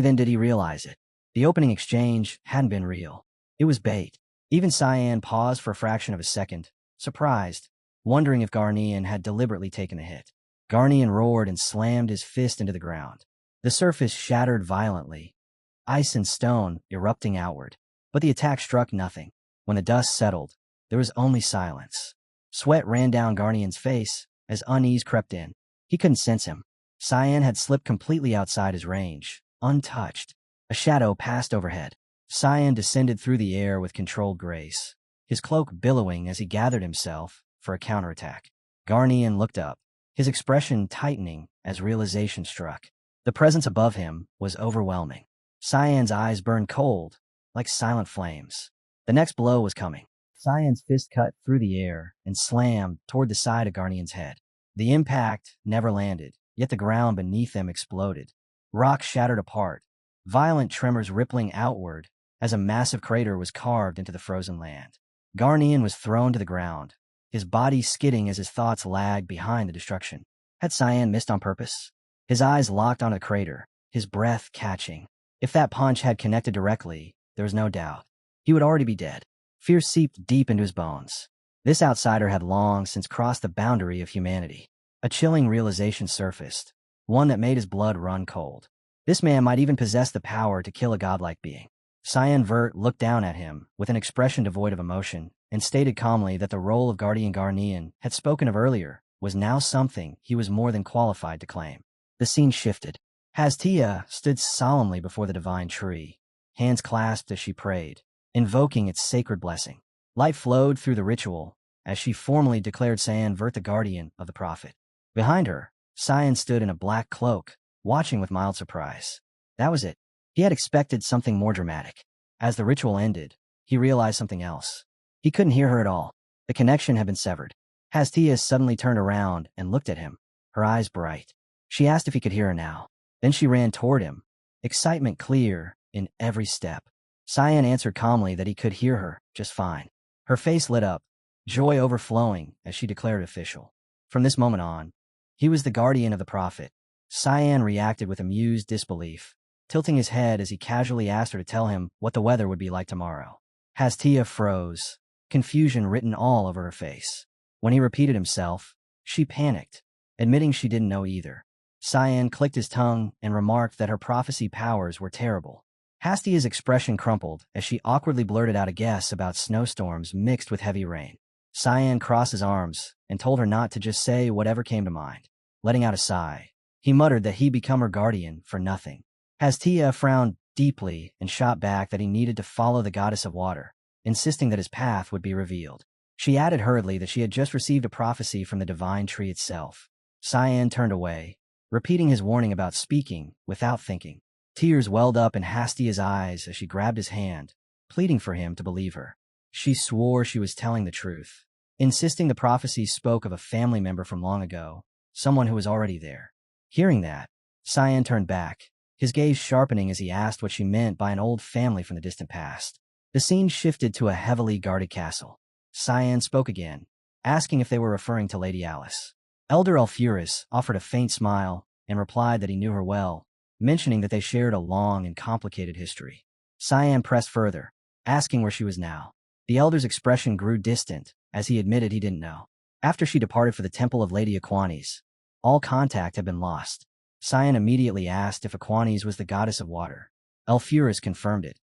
A: then did he realize it. The opening exchange hadn't been real. It was bait. Even Cyan paused for a fraction of a second, surprised, wondering if Garnian had deliberately taken the hit. Garnian roared and slammed his fist into the ground. The surface shattered violently, ice and stone erupting outward. But the attack struck nothing. When the dust settled, there was only silence. Sweat ran down Garnian's face as unease crept in. He couldn't sense him. Cyan had slipped completely outside his range, untouched. A shadow passed overhead. Cyan descended through the air with controlled grace, his cloak billowing as he gathered himself for a counterattack. Garnian looked up, his expression tightening as realization struck. The presence above him was overwhelming. Cyan's eyes burned cold, like silent flames. The next blow was coming. Cyan's fist cut through the air and slammed toward the side of Garnian's head. The impact never landed, yet the ground beneath them exploded. Rock shattered apart, violent tremors rippling outward as a massive crater was carved into the frozen land. Garnian was thrown to the ground, his body skidding as his thoughts lagged behind the destruction. Had Cyan missed on purpose? His eyes locked onto the crater, his breath catching. If that punch had connected directly, there was no doubt. He would already be dead. Fear seeped deep into his bones. This outsider had long since crossed the boundary of humanity. A chilling realization surfaced, one that made his blood run cold. This man might even possess the power to kill a godlike being. Cyan Vert looked down at him with an expression devoid of emotion and stated calmly that the role of Guardian Garnian had spoken of earlier was now something he was more than qualified to claim. The scene shifted. Hastia stood solemnly before the divine tree, hands clasped as she prayed, invoking its sacred blessing. Light flowed through the ritual as she formally declared Cyan Vert the guardian of the prophet. Behind her, Cyan stood in a black cloak, watching with mild surprise. That was it. He had expected something more dramatic. As the ritual ended, he realized something else. He couldn't hear her at all. The connection had been severed. Hastia suddenly turned around and looked at him, her eyes bright. She asked if he could hear her now. Then she ran toward him, excitement clear in every step. Cyan answered calmly that he could hear her just fine. Her face lit up, joy overflowing as she declared it official. From this moment on, he was the guardian of the prophet. Cyan reacted with amused disbelief, tilting his head as he casually asked her to tell him what the weather would be like tomorrow. Hastia froze, confusion written all over her face. When he repeated himself, she panicked, admitting she didn't know either. Cyan clicked his tongue and remarked that her prophecy powers were terrible. Hastia's expression crumpled as she awkwardly blurted out a guess about snowstorms mixed with heavy rain. Cyan crossed his arms and told her not to just say whatever came to mind. Letting out a sigh, he muttered that he'd become her guardian for nothing. Hastia frowned deeply and shot back that he needed to follow the goddess of water, insisting that his path would be revealed. She added hurriedly that she had just received a prophecy from the divine tree itself. Cyan turned away, repeating his warning about speaking without thinking. Tears welled up in Hastia's eyes as she grabbed his hand, pleading for him to believe her. She swore she was telling the truth, insisting the prophecy spoke of a family member from long ago, someone who was already there. Hearing that, Cyan turned back, his gaze sharpening as he asked what she meant by an old family from the distant past. The scene shifted to a heavily guarded castle. Cyan spoke again, asking if they were referring to Lady Alice. Elder Alfuris offered a faint smile and replied that he knew her well, mentioning that they shared a long and complicated history. Cyan pressed further, asking where she was now. The elder's expression grew distant as he admitted he didn't know. After she departed for the temple of Lady Aquanes, all contact had been lost. Cyan immediately asked if Aquanes was the goddess of water. Alfuris confirmed it,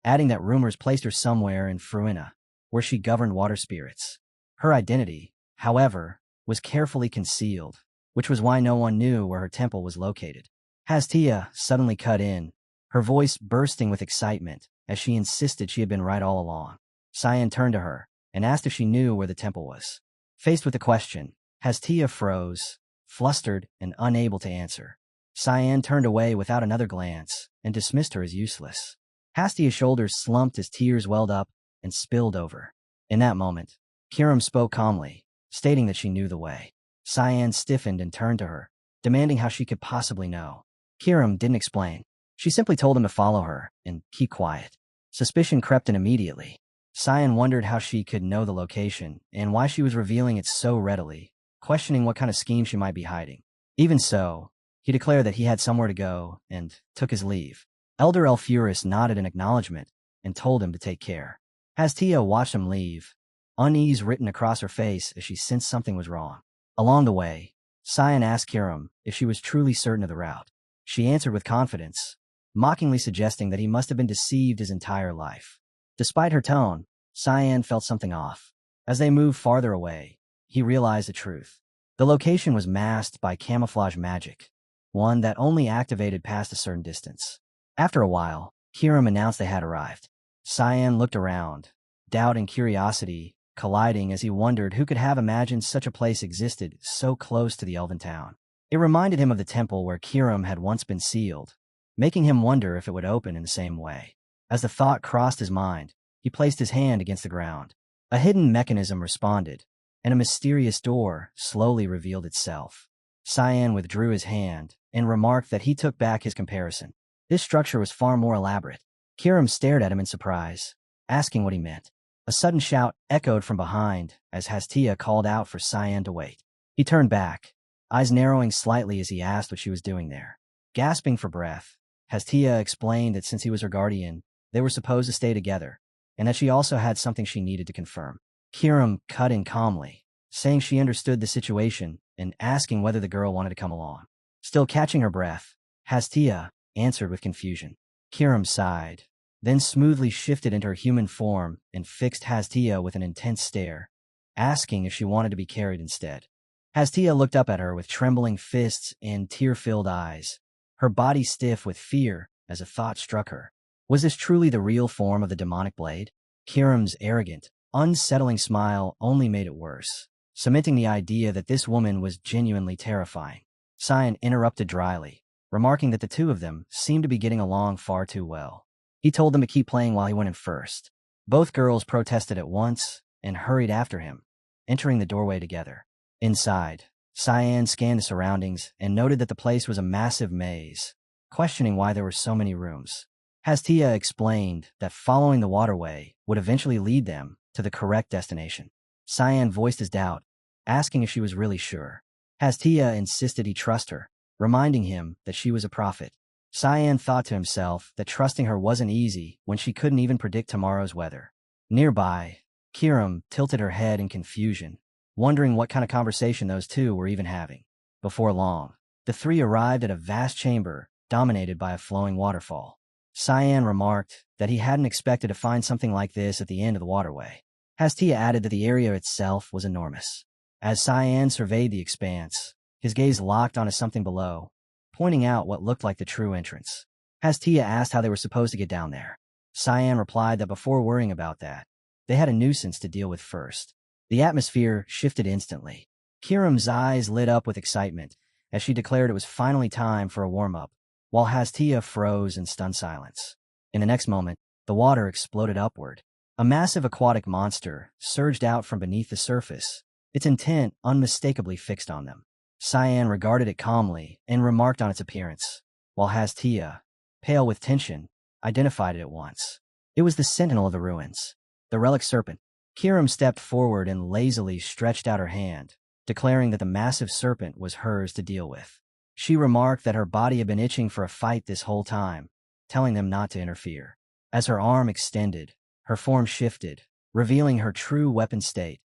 A: adding that rumors placed her somewhere in Fruina, where she governed water spirits. Her identity, however, was carefully concealed, which was why no one knew where her temple was located. Hastia suddenly cut in, her voice bursting with excitement as she insisted she had been right all along. Cyan turned to her and asked if she knew where the temple was. Faced with the question, Hastia froze, flustered and unable to answer. Cyan turned away without another glance and dismissed her as useless. Hastia's shoulders slumped as tears welled up and spilled over. In that moment, Kiram spoke calmly, stating that she knew the way. Cyan stiffened and turned to her, demanding how she could possibly know. Kiram didn't explain. She simply told him to follow her and keep quiet. Suspicion crept in immediately. Cyan wondered how she could know the location and why she was revealing it so readily, questioning what kind of scheme she might be hiding. Even so, he declared that he had somewhere to go and took his leave. Elder Alfuris nodded in acknowledgement and told him to take care. Hastia watched him leave, unease written across her face as she sensed something was wrong. Along the way, Cyan asked Kiram if she was truly certain of the route. She answered with confidence, mockingly suggesting that he must have been deceived his entire life. Despite her tone, Cyan felt something off. As they moved farther away, he realized the truth. The location was masked by camouflage magic, one that only activated past a certain distance. After a while, Kiram announced they had arrived. Cyan looked around, doubt and curiosity colliding as he wondered who could have imagined such a place existed so close to the elven town. It reminded him of the temple where Kiram had once been sealed, making him wonder if it would open in the same way. As the thought crossed his mind, he placed his hand against the ground. A hidden mechanism responded, and a mysterious door slowly revealed itself. Cyan withdrew his hand and remarked that he took back his comparison. This structure was far more elaborate. Kiram stared at him in surprise, asking what he meant. A sudden shout echoed from behind as Hastia called out for Cyan to wait. He turned back, eyes narrowing slightly as he asked what she was doing there. Gasping for breath, Hastia explained that since he was her guardian, they were supposed to stay together, and that she also had something she needed to confirm. Kiram cut in calmly, saying she understood the situation and asking whether the girl wanted to come along. Still catching her breath, Hastia answered with confusion. Kiram sighed, then smoothly shifted into her human form and fixed Hastia with an intense stare, asking if she wanted to be carried instead. Hastia looked up at her with trembling fists and tear-filled eyes, her body stiff with fear as a thought struck her. Was this truly the real form of the demonic blade? Kiram's arrogant, unsettling smile only made it worse, cementing the idea that this woman was genuinely terrifying. Cyan interrupted dryly, remarking that the two of them seemed to be getting along far too well. He told them to keep playing while he went in first. Both girls protested at once and hurried after him, entering the doorway together. Inside, Cyan scanned the surroundings and noted that the place was a massive maze, questioning why there were so many rooms. Hastia explained that following the waterway would eventually lead them to the correct destination. Cyan voiced his doubt, asking if she was really sure. Hastia insisted he trust her, reminding him that she was a prophet. Cyan thought to himself that trusting her wasn't easy when she couldn't even predict tomorrow's weather. Nearby, Kiram tilted her head in confusion, wondering what kind of conversation those two were even having. Before long, the three arrived at a vast chamber dominated by a flowing waterfall. Cyan remarked that he hadn't expected to find something like this at the end of the waterway. Hastia added that the area itself was enormous. As Cyan surveyed the expanse, his gaze locked onto something below, pointing out what looked like the true entrance. Hastia asked how they were supposed to get down there. Cyan replied that before worrying about that, they had a nuisance to deal with first. The atmosphere shifted instantly. Kiram's eyes lit up with excitement as she declared it was finally time for a warm-up, while Hastia froze in stunned silence. In the next moment, the water exploded upward. A massive aquatic monster surged out from beneath the surface, its intent unmistakably fixed on them. Cyan regarded it calmly and remarked on its appearance, while Hastia, pale with tension, identified it at once. It was the sentinel of the ruins, the relic serpent. Kiram stepped forward and lazily stretched out her hand, declaring that the massive serpent was hers to deal with. She remarked that her body had been itching for a fight this whole time, telling them not to interfere. As her arm extended, her form shifted, revealing her true weapon state,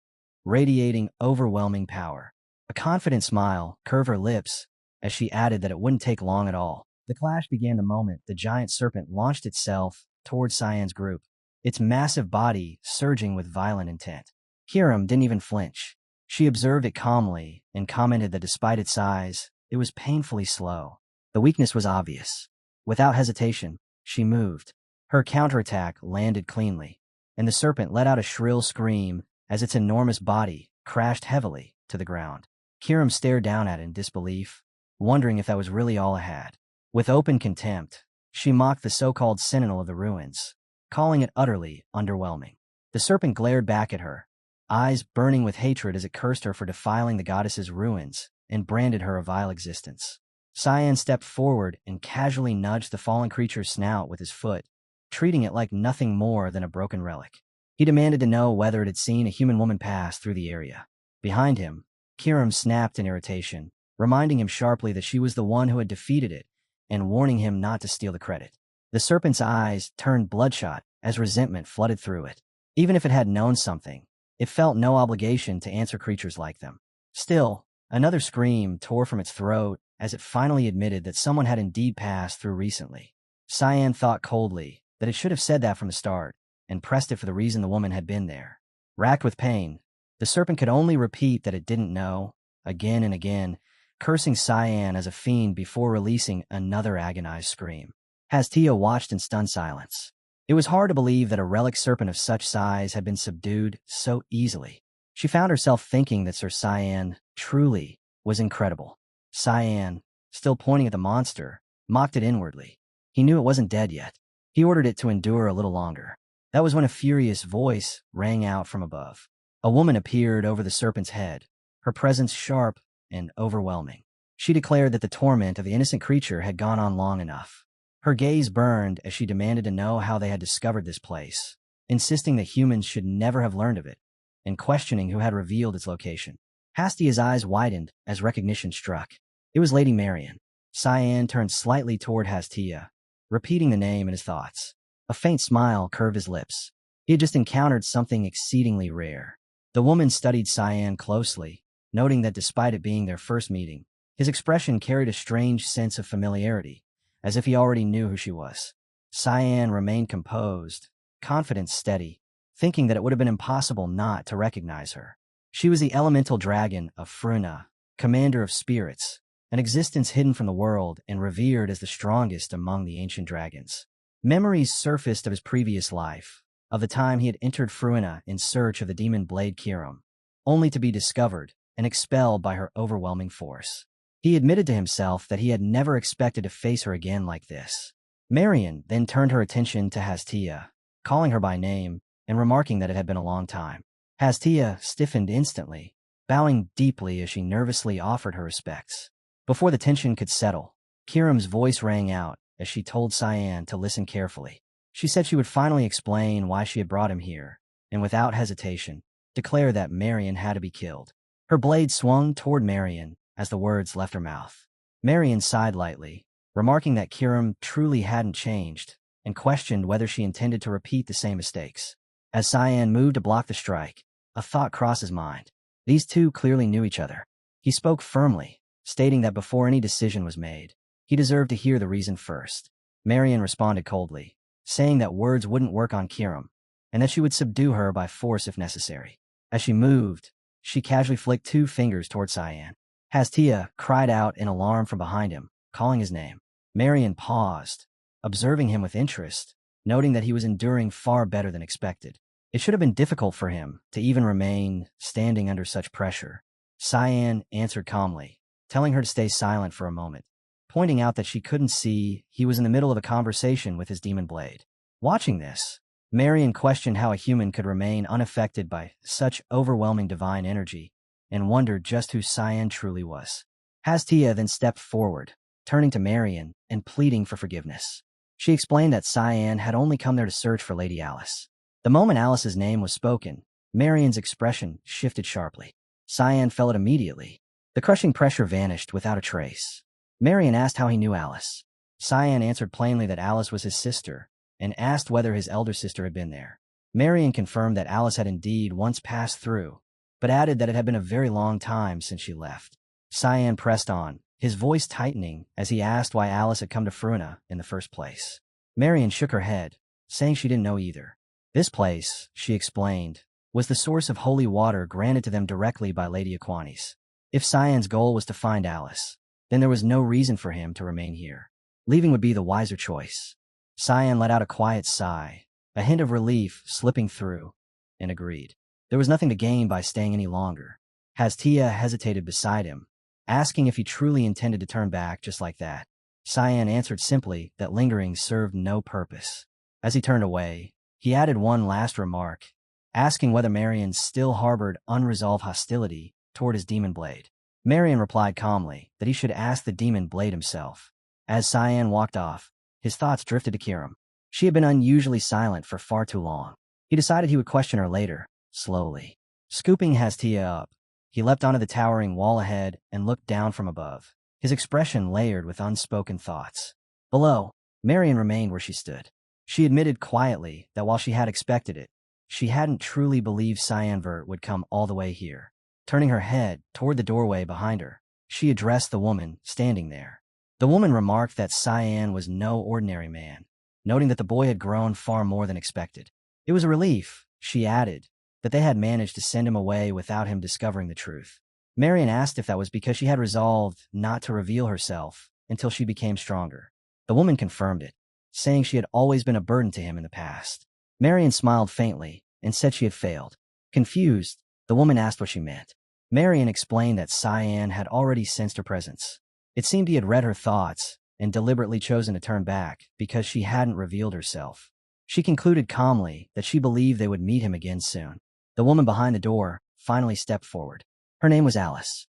A: radiating overwhelming power. A confident smile curved her lips as she added that it wouldn't take long at all. The clash began the moment the giant serpent launched itself towards Cyan's group, its massive body surging with violent intent. Kiram didn't even flinch. She observed it calmly and commented that despite its size, it was painfully slow. The weakness was obvious. Without hesitation, she moved. Her counterattack landed cleanly, and the serpent let out a shrill scream as its enormous body crashed heavily to the ground. Kiram stared down at it in disbelief, wondering if that was really all it had. With open contempt, she mocked the so-called sentinel of the ruins, calling it utterly underwhelming. The serpent glared back at her, eyes burning with hatred as it cursed her for defiling the goddess's ruins and branded her a vile existence. Cyan stepped forward and casually nudged the fallen creature's snout with his foot, treating it like nothing more than a broken relic. He demanded to know whether it had seen a human woman pass through the area. Behind him, Kiram snapped in irritation, reminding him sharply that she was the one who had defeated it and warning him not to steal the credit. The serpent's eyes turned bloodshot as resentment flooded through it. Even if it had known something, it felt no obligation to answer creatures like them. Still, another scream tore from its throat as it finally admitted that someone had indeed passed through recently. Cyan thought coldly that it should have said that from the start, and pressed it for the reason the woman had been there. Racked with pain, the serpent could only repeat that it didn't know, again and again, cursing Cyan as a fiend before releasing another agonized scream. Hastia watched in stunned silence. It was hard to believe that a relic serpent of such size had been subdued so easily. She found herself thinking that Sir Cyan truly was incredible. Cyan, still pointing at the monster, mocked it inwardly. He knew it wasn't dead yet. He ordered it to endure a little longer. That was when a furious voice rang out from above. A woman appeared over the serpent's head, her presence sharp and overwhelming. She declared that the torment of the innocent creature had gone on long enough. Her gaze burned as she demanded to know how they had discovered this place, insisting that humans should never have learned of it, and questioning who had revealed its location. Hastia's eyes widened as recognition struck. It was Lady Marian. Cyan turned slightly toward Hastia, repeating the name in his thoughts. A faint smile curved his lips. He had just encountered something exceedingly rare. The woman studied Cyan closely, noting that despite it being their first meeting, his expression carried a strange sense of familiarity, as if he already knew who she was. Cyan remained composed, confidence steady, thinking that it would have been impossible not to recognize her. She was the elemental dragon of Fruna, commander of spirits, an existence hidden from the world and revered as the strongest among the ancient dragons. Memories surfaced of his previous life, of the time he had entered Fruna in search of the demon blade Kiram, only to be discovered and expelled by her overwhelming force. He admitted to himself that he had never expected to face her again like this. Marian then turned her attention to Hastia, calling her by name and remarking that it had been a long time. Hastia stiffened instantly, bowing deeply as she nervously offered her respects. Before the tension could settle, Kiram's voice rang out as she told Cyan to listen carefully. She said she would finally explain why she had brought him here, and without hesitation, declare that Marian had to be killed. Her blade swung toward Marian as the words left her mouth. Marian sighed lightly, remarking that Kiram truly hadn't changed, and questioned whether she intended to repeat the same mistakes. As Cyan moved to block the strike, a thought crossed his mind. These two clearly knew each other. He spoke firmly, stating that before any decision was made, he deserved to hear the reason first. Marian responded coldly, saying that words wouldn't work on Kiram, and that she would subdue her by force if necessary. As she moved, she casually flicked 2 fingers toward Cyan. Hastia cried out in alarm from behind him, calling his name. Marian paused, observing him with interest, noting that he was enduring far better than expected. It should have been difficult for him to even remain standing under such pressure. Cyan answered calmly, telling her to stay silent for a moment, pointing out that she couldn't see he was in the middle of a conversation with his demon blade. Watching this, Marian questioned how a human could remain unaffected by such overwhelming divine energy, and wondered just who Cyan truly was. Hastia then stepped forward, turning to Marian and pleading for forgiveness. She explained that Cyan had only come there to search for Lady Alice. The moment Alice's name was spoken, Marian's expression shifted sharply. Cyan felt it immediately. The crushing pressure vanished without a trace. Marian asked how he knew Alice. Cyan answered plainly that Alice was his sister, and asked whether his elder sister had been there. Marian confirmed that Alice had indeed once passed through, but added that it had been a very long time since she left. Cyan pressed on, his voice tightening as he asked why Alice had come to Fruna in the first place. Marian shook her head, saying she didn't know either. This place, she explained, was the source of holy water granted to them directly by Lady Aquanis. If Cyan's goal was to find Alice, then there was no reason for him to remain here. Leaving would be the wiser choice. Cyan let out a quiet sigh, a hint of relief slipping through, and agreed. There was nothing to gain by staying any longer. Hastia hesitated beside him, asking if he truly intended to turn back just like that. Cyan answered simply that lingering served no purpose. As he turned away, he added one last remark, asking whether Marian still harbored unresolved hostility toward his demon blade. Marian replied calmly that he should ask the demon blade himself. As Cyan walked off, his thoughts drifted to Kiram. She had been unusually silent for far too long. He decided he would question her later, slowly. Scooping Hastia up, he leapt onto the towering wall ahead and looked down from above, his expression layered with unspoken thoughts. Below, Marian remained where she stood. She admitted quietly that while she had expected it, she hadn't truly believed Cyanvert would come all the way here. Turning her head toward the doorway behind her, She addressed the woman standing there. The woman remarked that Cyan was no ordinary man, noting that the boy had grown far more than expected. It was a relief, she added, that they had managed to send him away without him discovering the truth. Marion asked if that was because she had resolved not to reveal herself until she became stronger. The woman confirmed it, saying she had always been a burden to him in the past. Marion smiled faintly and said she had failed. Confused, the woman asked what she meant. Marion explained that Cyan had already sensed her presence. It seemed he had read her thoughts and deliberately chosen to turn back because she hadn't revealed herself. She concluded calmly that she believed they would meet him again soon. The woman behind the door finally stepped forward. Her name was Alice.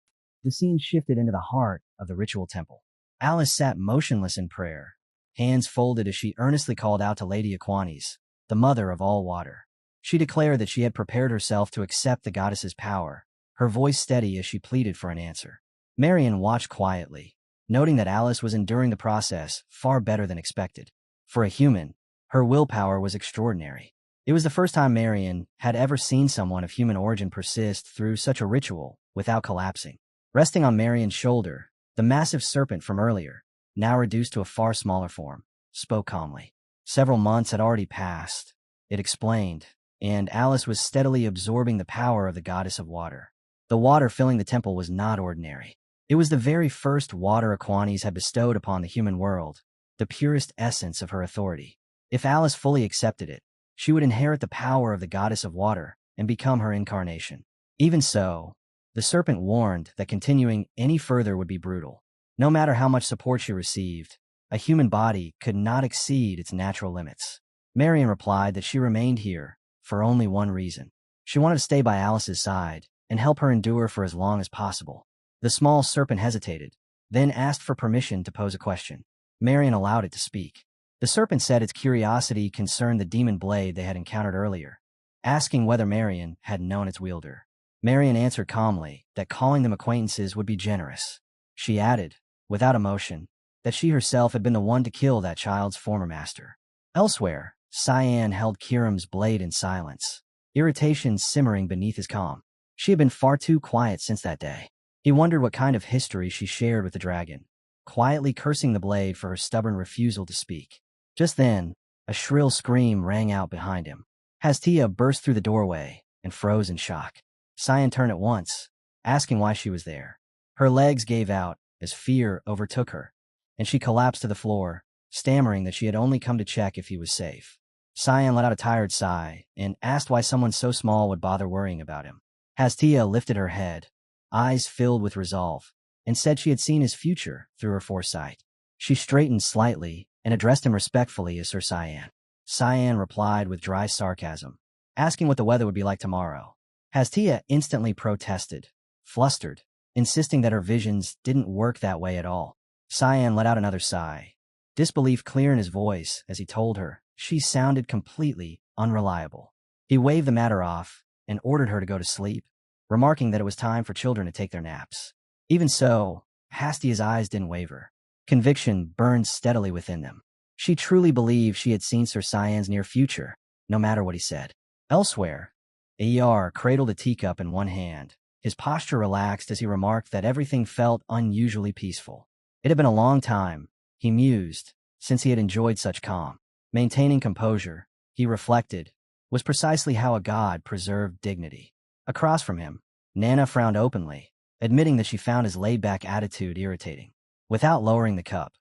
A: The scene shifted into the heart of the ritual temple. Alice sat motionless in prayer, hands folded as she earnestly called out to Lady Aquanes, the mother of all water. She declared that she had prepared herself to accept the goddess's power, her voice steady as she pleaded for an answer. Marion watched quietly, noting that Alice was enduring the process far better than expected. For a human, her willpower was extraordinary. It was the first time Marion had ever seen someone of human origin persist through such a ritual without collapsing. Resting on Marion's shoulder, the massive serpent from earlier, now reduced to a far smaller form, spoke calmly. Several months had already passed, it explained, and Alice was steadily absorbing the power of the goddess of water. The water filling the temple was not ordinary. It was the very first water Aquanes had bestowed upon the human world, the purest essence of her authority. If Alice fully accepted it, she would inherit the power of the goddess of water and become her incarnation. Even so, the serpent warned that continuing any further would be brutal. No matter how much support she received, a human body could not exceed its natural limits. Marion replied that she remained here for only one reason. She wanted to stay by Alice's side and help her endure for as long as possible. The small serpent hesitated, then asked for permission to pose a question. Marion allowed it to speak. The serpent said its curiosity concerned the demon blade they had encountered earlier, asking whether Marion had known its wielder. Marion answered calmly that calling them acquaintances would be generous. She added, without emotion, that she herself had been the one to kill that child's former master. Elsewhere, Cyan held Kiram's blade in silence, irritation simmering beneath his calm. She had been far too quiet since that day. He wondered what kind of history she shared with the dragon, quietly cursing the blade for her stubborn refusal to speak. Just then, a shrill scream rang out behind him. Hastia burst through the doorway and froze in shock. Cyan turned at once, asking why she was there. Her legs gave out as fear overtook her, and she collapsed to the floor, stammering that she had only come to check if he was safe. Cyan let out a tired sigh and asked why someone so small would bother worrying about him. Hastia lifted her head, eyes filled with resolve, and said she had seen his future through her foresight. She straightened slightly and addressed him respectfully as Sir Cyan. Cyan replied with dry sarcasm, asking what the weather would be like tomorrow. Hastia instantly protested, flustered, insisting that her visions didn't work that way at all. Cyan let out another sigh, disbelief clear in his voice as he told her she sounded completely unreliable. He waved the matter off and ordered her to go to sleep, remarking that it was time for children to take their naps. Even so, Hastia's eyes didn't waver. Conviction burned steadily within them. She truly believed she had seen Sir Cyan's near future, no matter what he said. Elsewhere, Ayar cradled a teacup in one hand. His posture relaxed as he remarked that everything felt unusually peaceful. It had been a long time, he mused, since he had enjoyed such calm. Maintaining composure, he reflected, was precisely how a god preserved dignity. Across from him, Nana frowned openly, admitting that she found his laid-back attitude irritating. Without lowering the cup,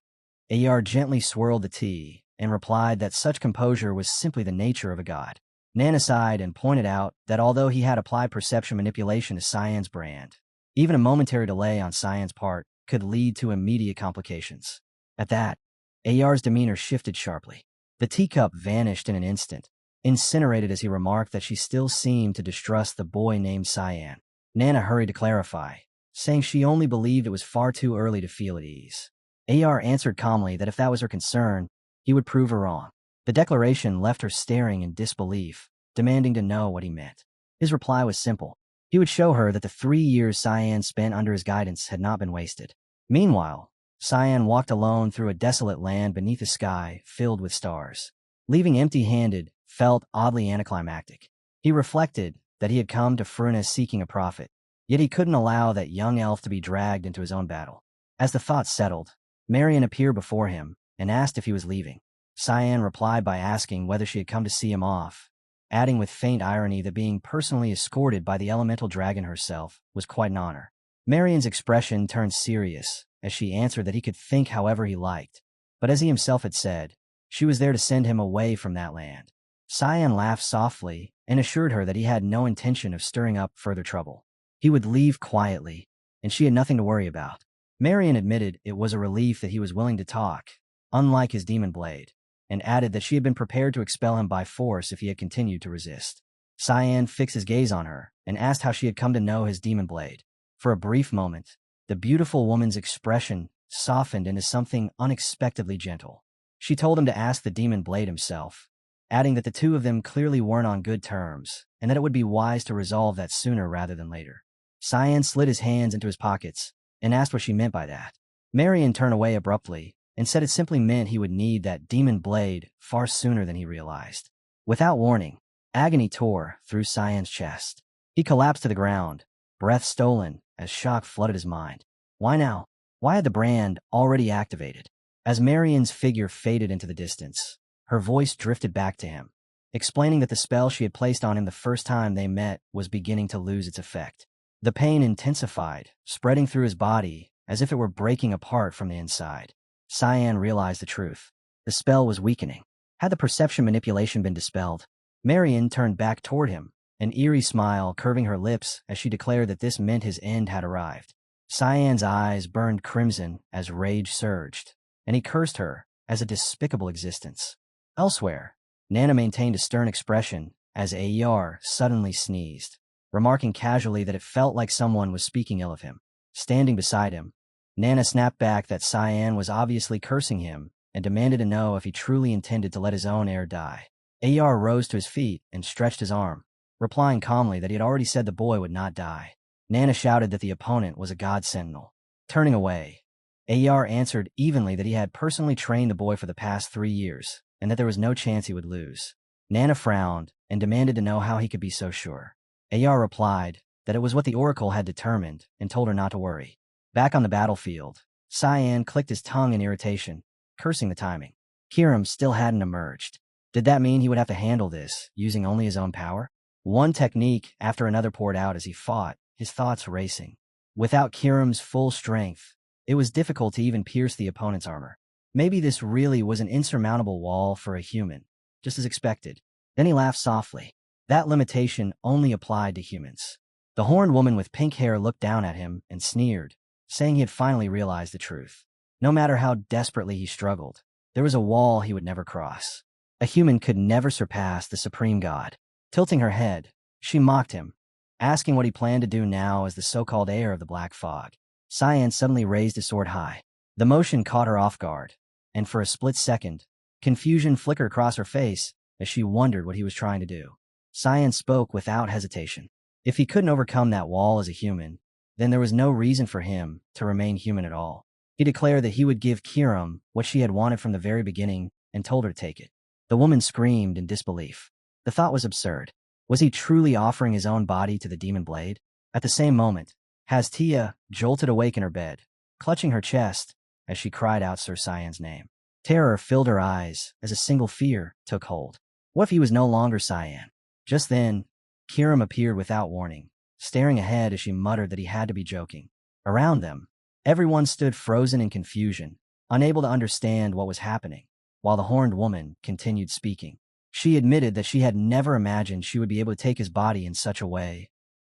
A: Ayar gently swirled the tea and replied that such composure was simply the nature of a god. Nana sighed and pointed out that although he had applied perception manipulation to Cyan's brand, even a momentary delay on Cyan's part could lead to immediate complications. At that, Ayar's demeanor shifted sharply. The teacup vanished in an instant, incinerated as he remarked that she still seemed to distrust the boy named Cyan. Nana hurried to clarify, saying she only believed it was far too early to feel at ease. Ayar answered calmly that if that was her concern, he would prove her wrong. The declaration left her staring in disbelief, demanding to know what he meant. His reply was simple. He would show her that the 3 years Cyan spent under his guidance had not been wasted. Meanwhile, Cyan walked alone through a desolate land beneath a sky filled with stars. Leaving empty-handed felt oddly anticlimactic. He reflected that he had come to Furnace seeking a prophet, Yet he couldn't allow that young elf to be dragged into his own battle. As the thought settled, Marion appeared before him and asked if he was leaving. Cyan replied by asking whether she had come to see him off, adding with faint irony that being personally escorted by the elemental dragon herself was quite an honor. Marion's expression turned serious as she answered that he could think however he liked, but as he himself had said, she was there to send him away from that land. Cyan laughed softly and assured her that he had no intention of stirring up further trouble. He would leave quietly, and she had nothing to worry about. Marion admitted it was a relief that he was willing to talk, unlike his demon blade, and added that she had been prepared to expel him by force if he had continued to resist. Cyan fixed his gaze on her and asked how she had come to know his demon blade. For a brief moment, the beautiful woman's expression softened into something unexpectedly gentle. She told him to ask the demon blade himself, adding that the two of them clearly weren't on good terms and that it would be wise to resolve that sooner rather than later. Cyan slid his hands into his pockets and asked what she meant by that. Marion turned away abruptly and said it simply meant he would need that demon blade far sooner than he realized. Without warning, agony tore through Cyan's chest. He collapsed to the ground, breath stolen as shock flooded his mind. Why now? Why had the brand already activated? As Marion's figure faded into the distance, her voice drifted back to him, explaining that the spell she had placed on him the first time they met was beginning to lose its effect. The pain intensified, spreading through his body as if it were breaking apart from the inside. Cyan realized the truth. The spell was weakening. Had the perception manipulation been dispelled? Marion turned back toward him, an eerie smile curving her lips as she declared that this meant his end had arrived. Cyan's eyes burned crimson as rage surged, and he cursed her as a despicable existence. Elsewhere, Nana maintained a stern expression as Ayar suddenly sneezed, remarking casually that it felt like someone was speaking ill of him. Standing beside him, Nana snapped back that Cyan was obviously cursing him and demanded to know if he truly intended to let his own heir die. Ayar rose to his feet and stretched his arm, replying calmly that he had already said the boy would not die. Nana shouted that the opponent was a god sentinel. Turning away, Ayar answered evenly that he had personally trained the boy for the past 3 years and that there was no chance he would lose. Nana frowned and demanded to know how he could be so sure. Ayar replied that it was what the Oracle had determined and told her not to worry. Back on the battlefield, Cyan clicked his tongue in irritation, cursing the timing. Kiram still hadn't emerged. Did that mean he would have to handle this, using only his own power? One technique after another poured out as he fought, his thoughts racing. Without Kiram's full strength, it was difficult to even pierce the opponent's armor. Maybe this really was an insurmountable wall for a human, just as expected. Then he laughed softly. That limitation only applied to humans. The horned woman with pink hair looked down at him and sneered, saying he had finally realized the truth. No matter how desperately he struggled, there was a wall he would never cross. A human could never surpass the supreme god. Tilting her head, she mocked him, asking what he planned to do now as the so-called heir of the Black Fog. Cyan suddenly raised his sword high. The motion caught her off guard, and for a split second, confusion flickered across her face as she wondered what he was trying to do. Cyan spoke without hesitation. If he couldn't overcome that wall as a human, then there was no reason for him to remain human at all. He declared that he would give Kiram what she had wanted from the very beginning and told her to take it. The woman screamed in disbelief. The thought was absurd. Was he truly offering his own body to the demon blade? At the same moment, Hastia jolted awake in her bed, clutching her chest as she cried out Sir Cyan's name. Terror filled her eyes as a single fear took hold. What if he was no longer Cyan? Just then, Kiram appeared without warning, staring ahead as she muttered that he had to be joking. Around them, everyone stood frozen in confusion, unable to understand what was happening, while the horned woman continued speaking. She admitted that she had never imagined she would be able to take his body in such a way,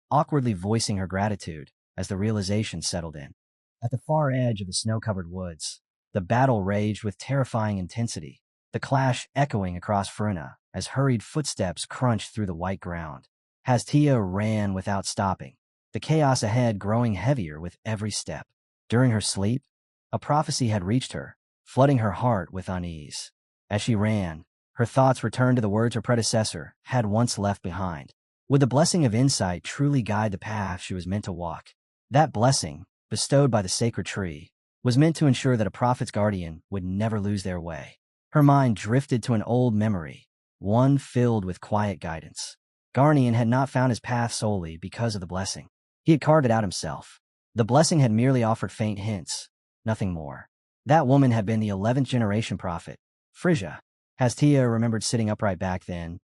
A: awkwardly voicing her gratitude as the realization settled in. At the far edge of the snow-covered woods, the battle raged with terrifying intensity, the clash echoing across Fruna as hurried footsteps crunched through the white ground. Hastia ran without stopping, the chaos ahead growing heavier with every step. During her sleep, a prophecy had reached her, flooding her heart with unease. As she ran, her thoughts returned to the words her predecessor had once left behind. Would the blessing of insight truly guide the path she was meant to walk? That blessing, bestowed by the sacred tree, was meant to ensure that a prophet's guardian would never lose their way. Her mind drifted to an old memory, one filled with quiet guidance. Garnian had not found his path solely because of the blessing. He had carved it out himself. The blessing had merely offered faint hints, nothing more. That woman had been the 11th generation prophet, Frisia. Hastia remembered sitting upright back then,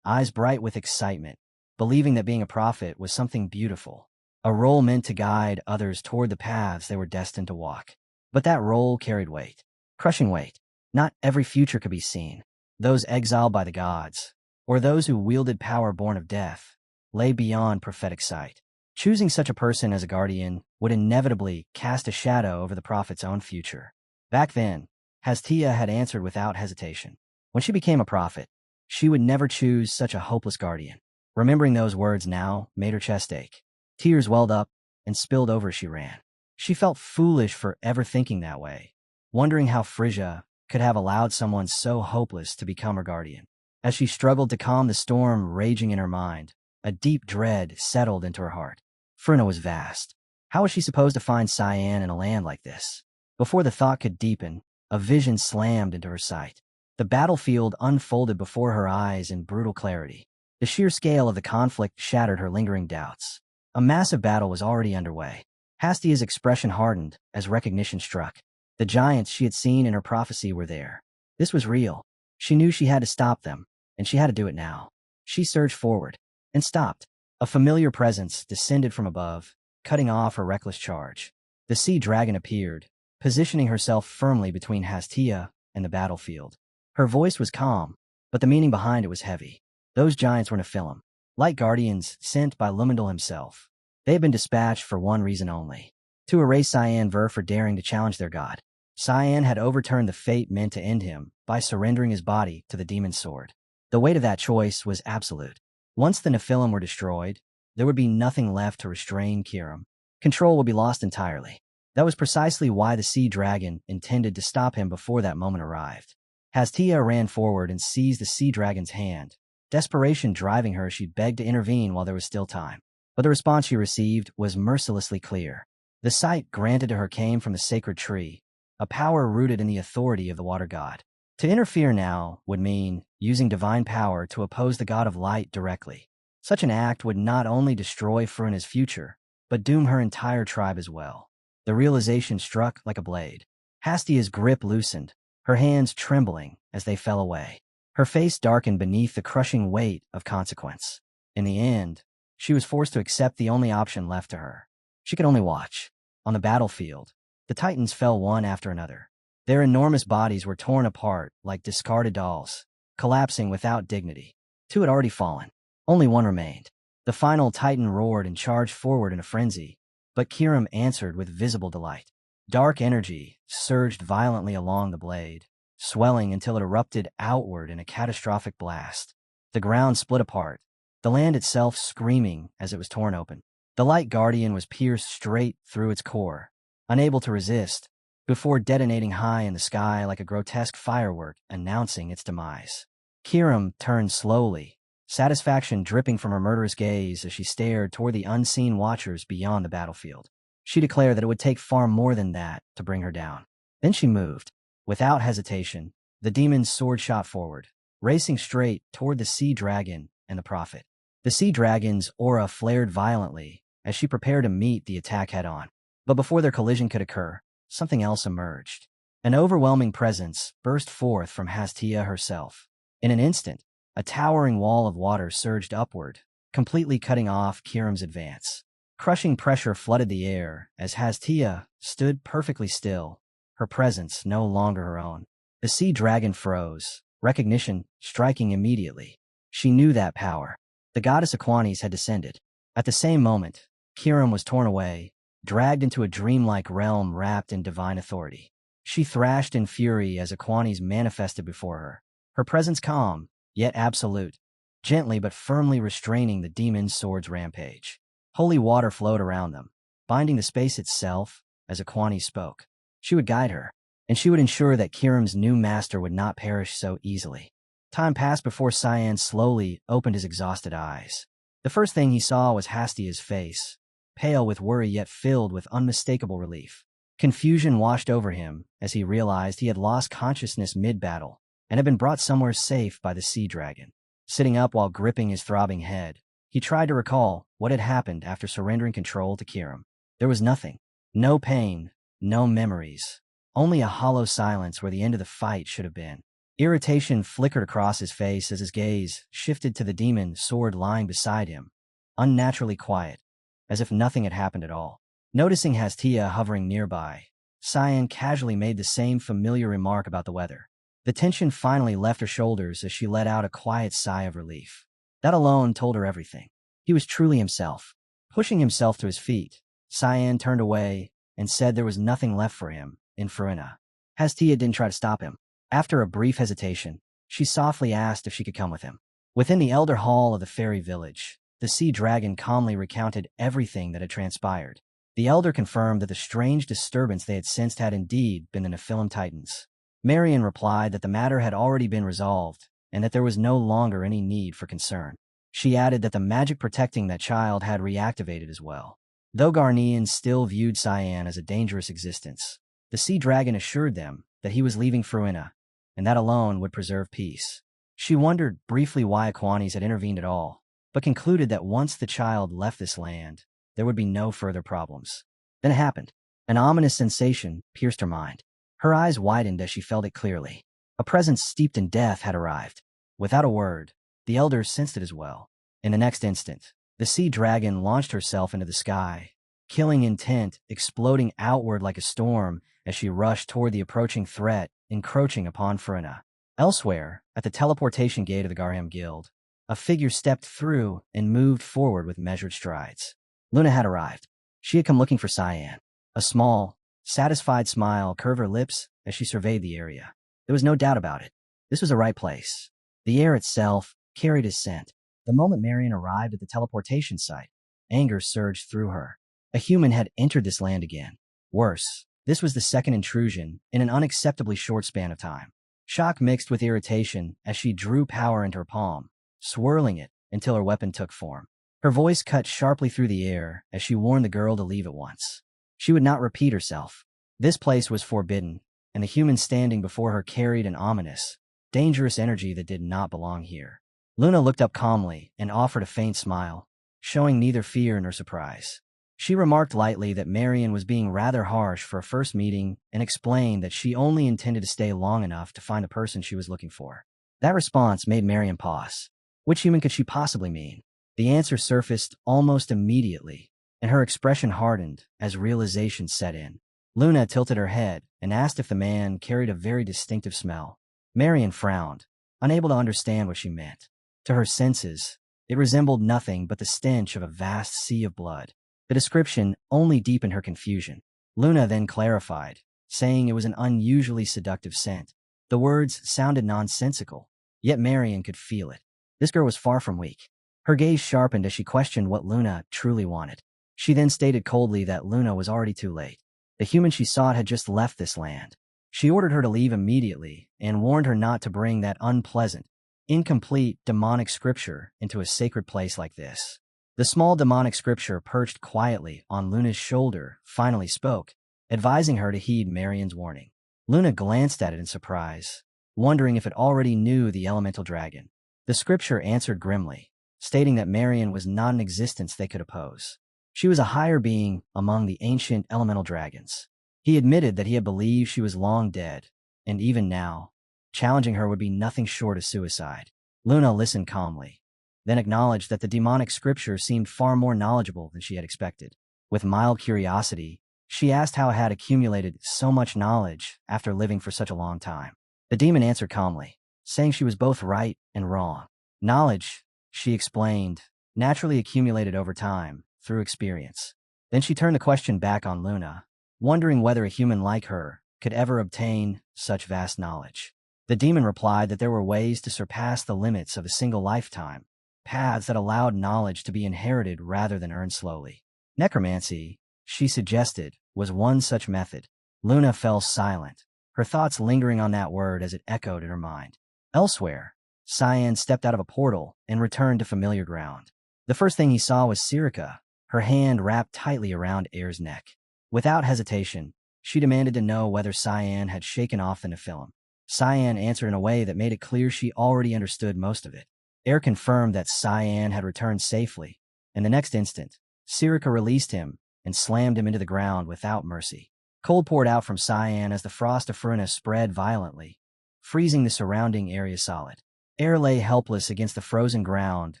A: eyes bright with excitement, believing that being a prophet was something beautiful, a role meant to guide others toward the paths they were destined to walk. But that role carried weight, crushing weight. Not every future could be seen. Those exiled by the gods, or those who wielded power born of death, lay beyond prophetic sight. Choosing such a person as a guardian would inevitably cast a shadow over the prophet's own future. Back then, Hastia had answered without hesitation. When she became a prophet, she would never choose such a hopeless guardian. Remembering those words now made her chest ache. Tears welled up and spilled over as she ran. She felt foolish for ever thinking that way, wondering how Frisia could have allowed someone so hopeless to become her guardian. As she struggled to calm the storm raging in her mind, a deep dread settled into her heart. Frina was vast. How was she supposed to find Cyan in a land like this? Before the thought could deepen, a vision slammed into her sight. The battlefield unfolded before her eyes in brutal clarity. The sheer scale of the conflict shattered her lingering doubts. A massive battle was already underway. Hastia's expression hardened as recognition struck. The giants she had seen in her prophecy were there. This was real. She knew she had to stop them, and she had to do it now. She surged forward and stopped. A familiar presence descended from above, cutting off her reckless charge. The sea dragon appeared, positioning herself firmly between Hastia and the battlefield. Her voice was calm, but the meaning behind it was heavy. Those giants were Nephilim, light guardians sent by Lumendal himself. They had been dispatched for one reason only: to erase Cyan Ver for daring to challenge their god. Cyan had overturned the fate meant to end him by surrendering his body to the demon's sword. The weight of that choice was absolute. Once the Nephilim were destroyed, there would be nothing left to restrain Kiram. Control would be lost entirely. That was precisely why the sea dragon intended to stop him before that moment arrived. Hastia ran forward and seized the sea dragon's hand, desperation driving her as she begged to intervene while there was still time. But the response she received was mercilessly clear. The sight granted to her came from the sacred tree, a power rooted in the authority of the water god. To interfere now would mean using divine power to oppose the god of light directly. Such an act would not only destroy Frina's future, but doom her entire tribe as well. The realization struck like a blade. Hastia's grip loosened, her hands trembling as they fell away. Her face darkened beneath the crushing weight of consequence. In the end, she was forced to accept the only option left to her. She could only watch. On the battlefield, the Titans fell one after another. Their enormous bodies were torn apart like discarded dolls, collapsing without dignity. Two had already fallen. Only one remained. The final Titan roared and charged forward in a frenzy, but Kiram answered with visible delight. Dark energy surged violently along the blade, swelling until it erupted outward in a catastrophic blast. The ground split apart, the land itself screaming as it was torn open. The light guardian was pierced straight through its core, unable to resist, before detonating high in the sky like a grotesque firework announcing its demise. Kiram turned slowly, satisfaction dripping from her murderous gaze as she stared toward the unseen watchers beyond the battlefield. She declared that it would take far more than that to bring her down. Then she moved. Without hesitation, the demon's sword shot forward, racing straight toward the sea dragon and the prophet. The sea dragon's aura flared violently as she prepared to meet the attack head-on. But before their collision could occur, something else emerged. An overwhelming presence burst forth from Hastia herself. In an instant, a towering wall of water surged upward, completely cutting off Kiram's advance. Crushing pressure flooded the air as Hastia stood perfectly still, her presence no longer her own. The sea dragon froze, recognition striking immediately. She knew that power. The goddess Aquanis had descended. At the same moment, Kiram was torn away, dragged into a dreamlike realm wrapped in divine authority. She thrashed in fury as Aquanis manifested before her, her presence calm, yet absolute, gently but firmly restraining the demon's sword's rampage. Holy water flowed around them, binding the space itself as Aquanis spoke. She would guide her, and she would ensure that Kiram's new master would not perish so easily. Time passed before Cyan slowly opened his exhausted eyes. The first thing he saw was Hastia's face, pale with worry yet filled with unmistakable relief. Confusion washed over him as he realized he had lost consciousness mid-battle and had been brought somewhere safe by the sea dragon. Sitting up while gripping his throbbing head, He tried to recall what had happened after surrendering control to Kiram. There was nothing. No pain, no memories. Only a hollow silence where the end of the fight should have been. Irritation flickered across his face as his gaze shifted to the demon sword lying beside him, unnaturally quiet, as if nothing had happened at all. Noticing Hastia hovering nearby, Cyan casually made the same familiar remark about the weather. The tension finally left her shoulders as she let out a quiet sigh of relief. That alone told her everything. He was truly himself. Pushing himself to his feet, Cyan turned away and said there was nothing left for him in Farina. Hastia didn't try to stop him. After a brief hesitation, she softly asked if she could come with him. Within the elder hall of the fairy village, the sea dragon calmly recounted everything that had transpired. The elder confirmed that the strange disturbance they had sensed had indeed been the Nephilim Titans. Marian replied that the matter had already been resolved and that there was no longer any need for concern. She added that the magic protecting that child had reactivated as well. Though Garnians still viewed Cyan as a dangerous existence, the sea dragon assured them that he was leaving Fruina, and that alone would preserve peace. She wondered briefly why Aquanis had intervened at all, but concluded that once the child left this land, there would be no further problems. Then it happened. An ominous sensation pierced her mind. Her eyes widened as she felt it clearly. A presence steeped in death had arrived. Without a word, the elder sensed it as well. In the next instant, the sea dragon launched herself into the sky, killing intent, exploding outward like a storm as she rushed toward the approaching threat, encroaching upon Farina. Elsewhere, at the teleportation gate of the Garham Guild, a figure stepped through and moved forward with measured strides. Luna had arrived. She had come looking for Cyan. A small, satisfied smile curved her lips as she surveyed the area. There was no doubt about it. This was the right place. The air itself carried his scent. The moment Marian arrived at the teleportation site, anger surged through her. A human had entered this land again. Worse, this was the second intrusion in an unacceptably short span of time. Shock mixed with irritation as she drew power into her palm, swirling it until her weapon took form. Her voice cut sharply through the air as she warned the girl to leave at once. She would not repeat herself. This place was forbidden, and the human standing before her carried an ominous, dangerous energy that did not belong here. Luna looked up calmly and offered a faint smile, showing neither fear nor surprise. She remarked lightly that Marian was being rather harsh for a first meeting and explained that she only intended to stay long enough to find the person she was looking for. That response made Marian pause. Which human could she possibly mean? The answer surfaced almost immediately, and her expression hardened as realization set in. Luna tilted her head and asked if the man carried a very distinctive smell. Marian frowned, unable to understand what she meant. To her senses, it resembled nothing but the stench of a vast sea of blood. The description only deepened her confusion. Luna then clarified, saying it was an unusually seductive scent. The words sounded nonsensical, yet Marian could feel it. This girl was far from weak. Her gaze sharpened as she questioned what Luna truly wanted. She then stated coldly that Luna was already too late. The human she sought had just left this land. She ordered her to leave immediately and warned her not to bring that unpleasant, incomplete demonic scripture into a sacred place like this. The small demonic scripture perched quietly on Luna's shoulder finally spoke, advising her to heed Marian's warning. Luna glanced at it in surprise, wondering if it already knew the elemental dragon. The scripture answered grimly, stating that Marian was not an existence they could oppose. She was a higher being among the ancient elemental dragons. He admitted that he had believed she was long dead, and even now, challenging her would be nothing short of suicide. Luna listened calmly, then acknowledged that the demonic scripture seemed far more knowledgeable than she had expected. With mild curiosity, she asked how it had accumulated so much knowledge after living for such a long time. The demon answered calmly, saying she was both right and wrong. Knowledge, she explained, naturally accumulated over time, through experience. Then she turned the question back on Luna, wondering whether a human like her could ever obtain such vast knowledge. The demon replied that there were ways to surpass the limits of a single lifetime, paths that allowed knowledge to be inherited rather than earned slowly. Necromancy, she suggested, was one such method. Luna fell silent, her thoughts lingering on that word as it echoed in her mind. Elsewhere, Cyan stepped out of a portal and returned to familiar ground. The first thing he saw was Sirica, her hand wrapped tightly around Air's neck. Without hesitation, she demanded to know whether Cyan had shaken off the Nephilim. Cyan answered in a way that made it clear she already understood most of it. Air confirmed that Cyan had returned safely, and the next instant, Sirika released him and slammed him into the ground without mercy. Cold poured out from Cyan as the frost of Fruna spread violently, freezing the surrounding area solid. Air lay helpless against the frozen ground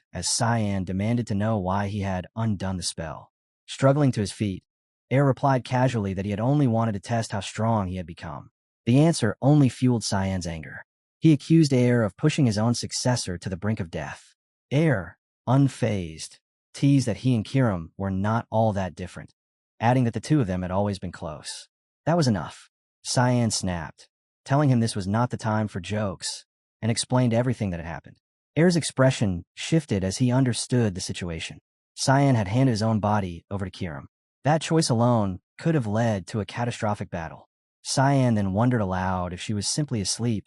A: as Cyan demanded to know why he had undone the spell. Struggling to his feet, Air replied casually that he had only wanted to test how strong he had become. The answer only fueled Cyan's anger. He accused Air of pushing his own successor to the brink of death. Air, unfazed, teased that he and Kiram were not all that different, adding that the two of them had always been close. That was enough. Cyan snapped, telling him this was not the time for jokes, and explained everything that had happened. Air's expression shifted as he understood the situation. Cyan had handed his own body over to Kiram. That choice alone could have led to a catastrophic battle. Cyan then wondered aloud if she was simply asleep,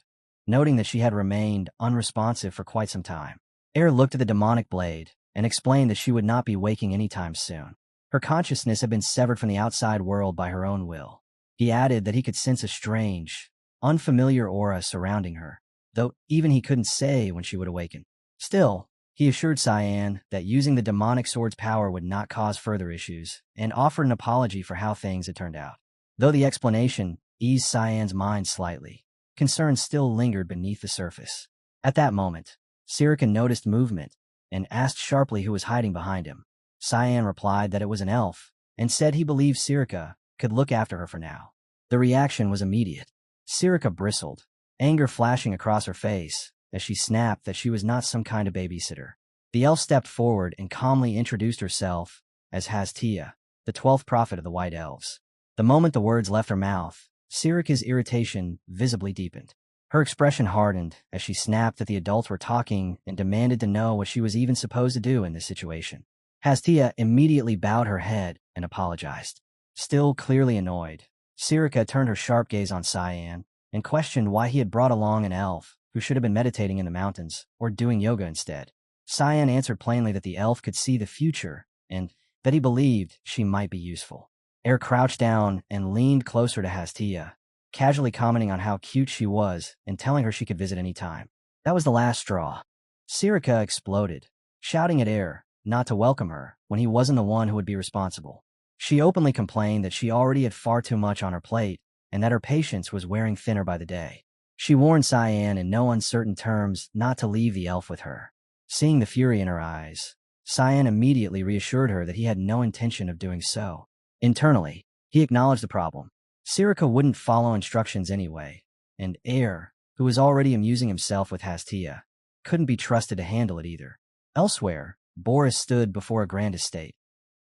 A: noting that she had remained unresponsive for quite some time. Air looked at the demonic blade and explained that she would not be waking anytime soon. Her consciousness had been severed from the outside world by her own will. He added that he could sense a strange, unfamiliar aura surrounding her, though even he couldn't say when she would awaken. Still, he assured Cyan that using the demonic sword's power would not cause further issues, and offered an apology for how things had turned out. Though the explanation eased Cyan's mind slightly, concern still lingered beneath the surface. At that moment, Sirika noticed movement and asked sharply who was hiding behind him. Cyan replied that it was an elf, and said he believed Sirika could look after her for now. The reaction was immediate. Sirika bristled, anger flashing across her face, as she snapped that she was not some kind of babysitter. The elf stepped forward and calmly introduced herself as Hastia, the 12th prophet of the White Elves. The moment the words left her mouth, Sirika's irritation visibly deepened. Her expression hardened as she snapped that the adults were talking and demanded to know what she was even supposed to do in this situation. Hastia immediately bowed her head and apologized. Still clearly annoyed, Sirika turned her sharp gaze on Cyan and questioned why he had brought along an elf who should have been meditating in the mountains or doing yoga instead. Cyan answered plainly that the elf could see the future and that he believed she might be useful. Air crouched down and leaned closer to Hastia, casually commenting on how cute she was and telling her she could visit any time. That was the last straw. Sirika exploded, shouting at Air not to welcome her when he wasn't the one who would be responsible. She openly complained that she already had far too much on her plate and that her patience was wearing thinner by the day. She warned Cyan in no uncertain terms not to leave the elf with her. Seeing the fury in her eyes, Cyan immediately reassured her that he had no intention of doing so. Internally, he acknowledged the problem. Sirika wouldn't follow instructions anyway, and Air, who was already amusing himself with Hastia, couldn't be trusted to handle it either. Elsewhere, Boris stood before a grand estate,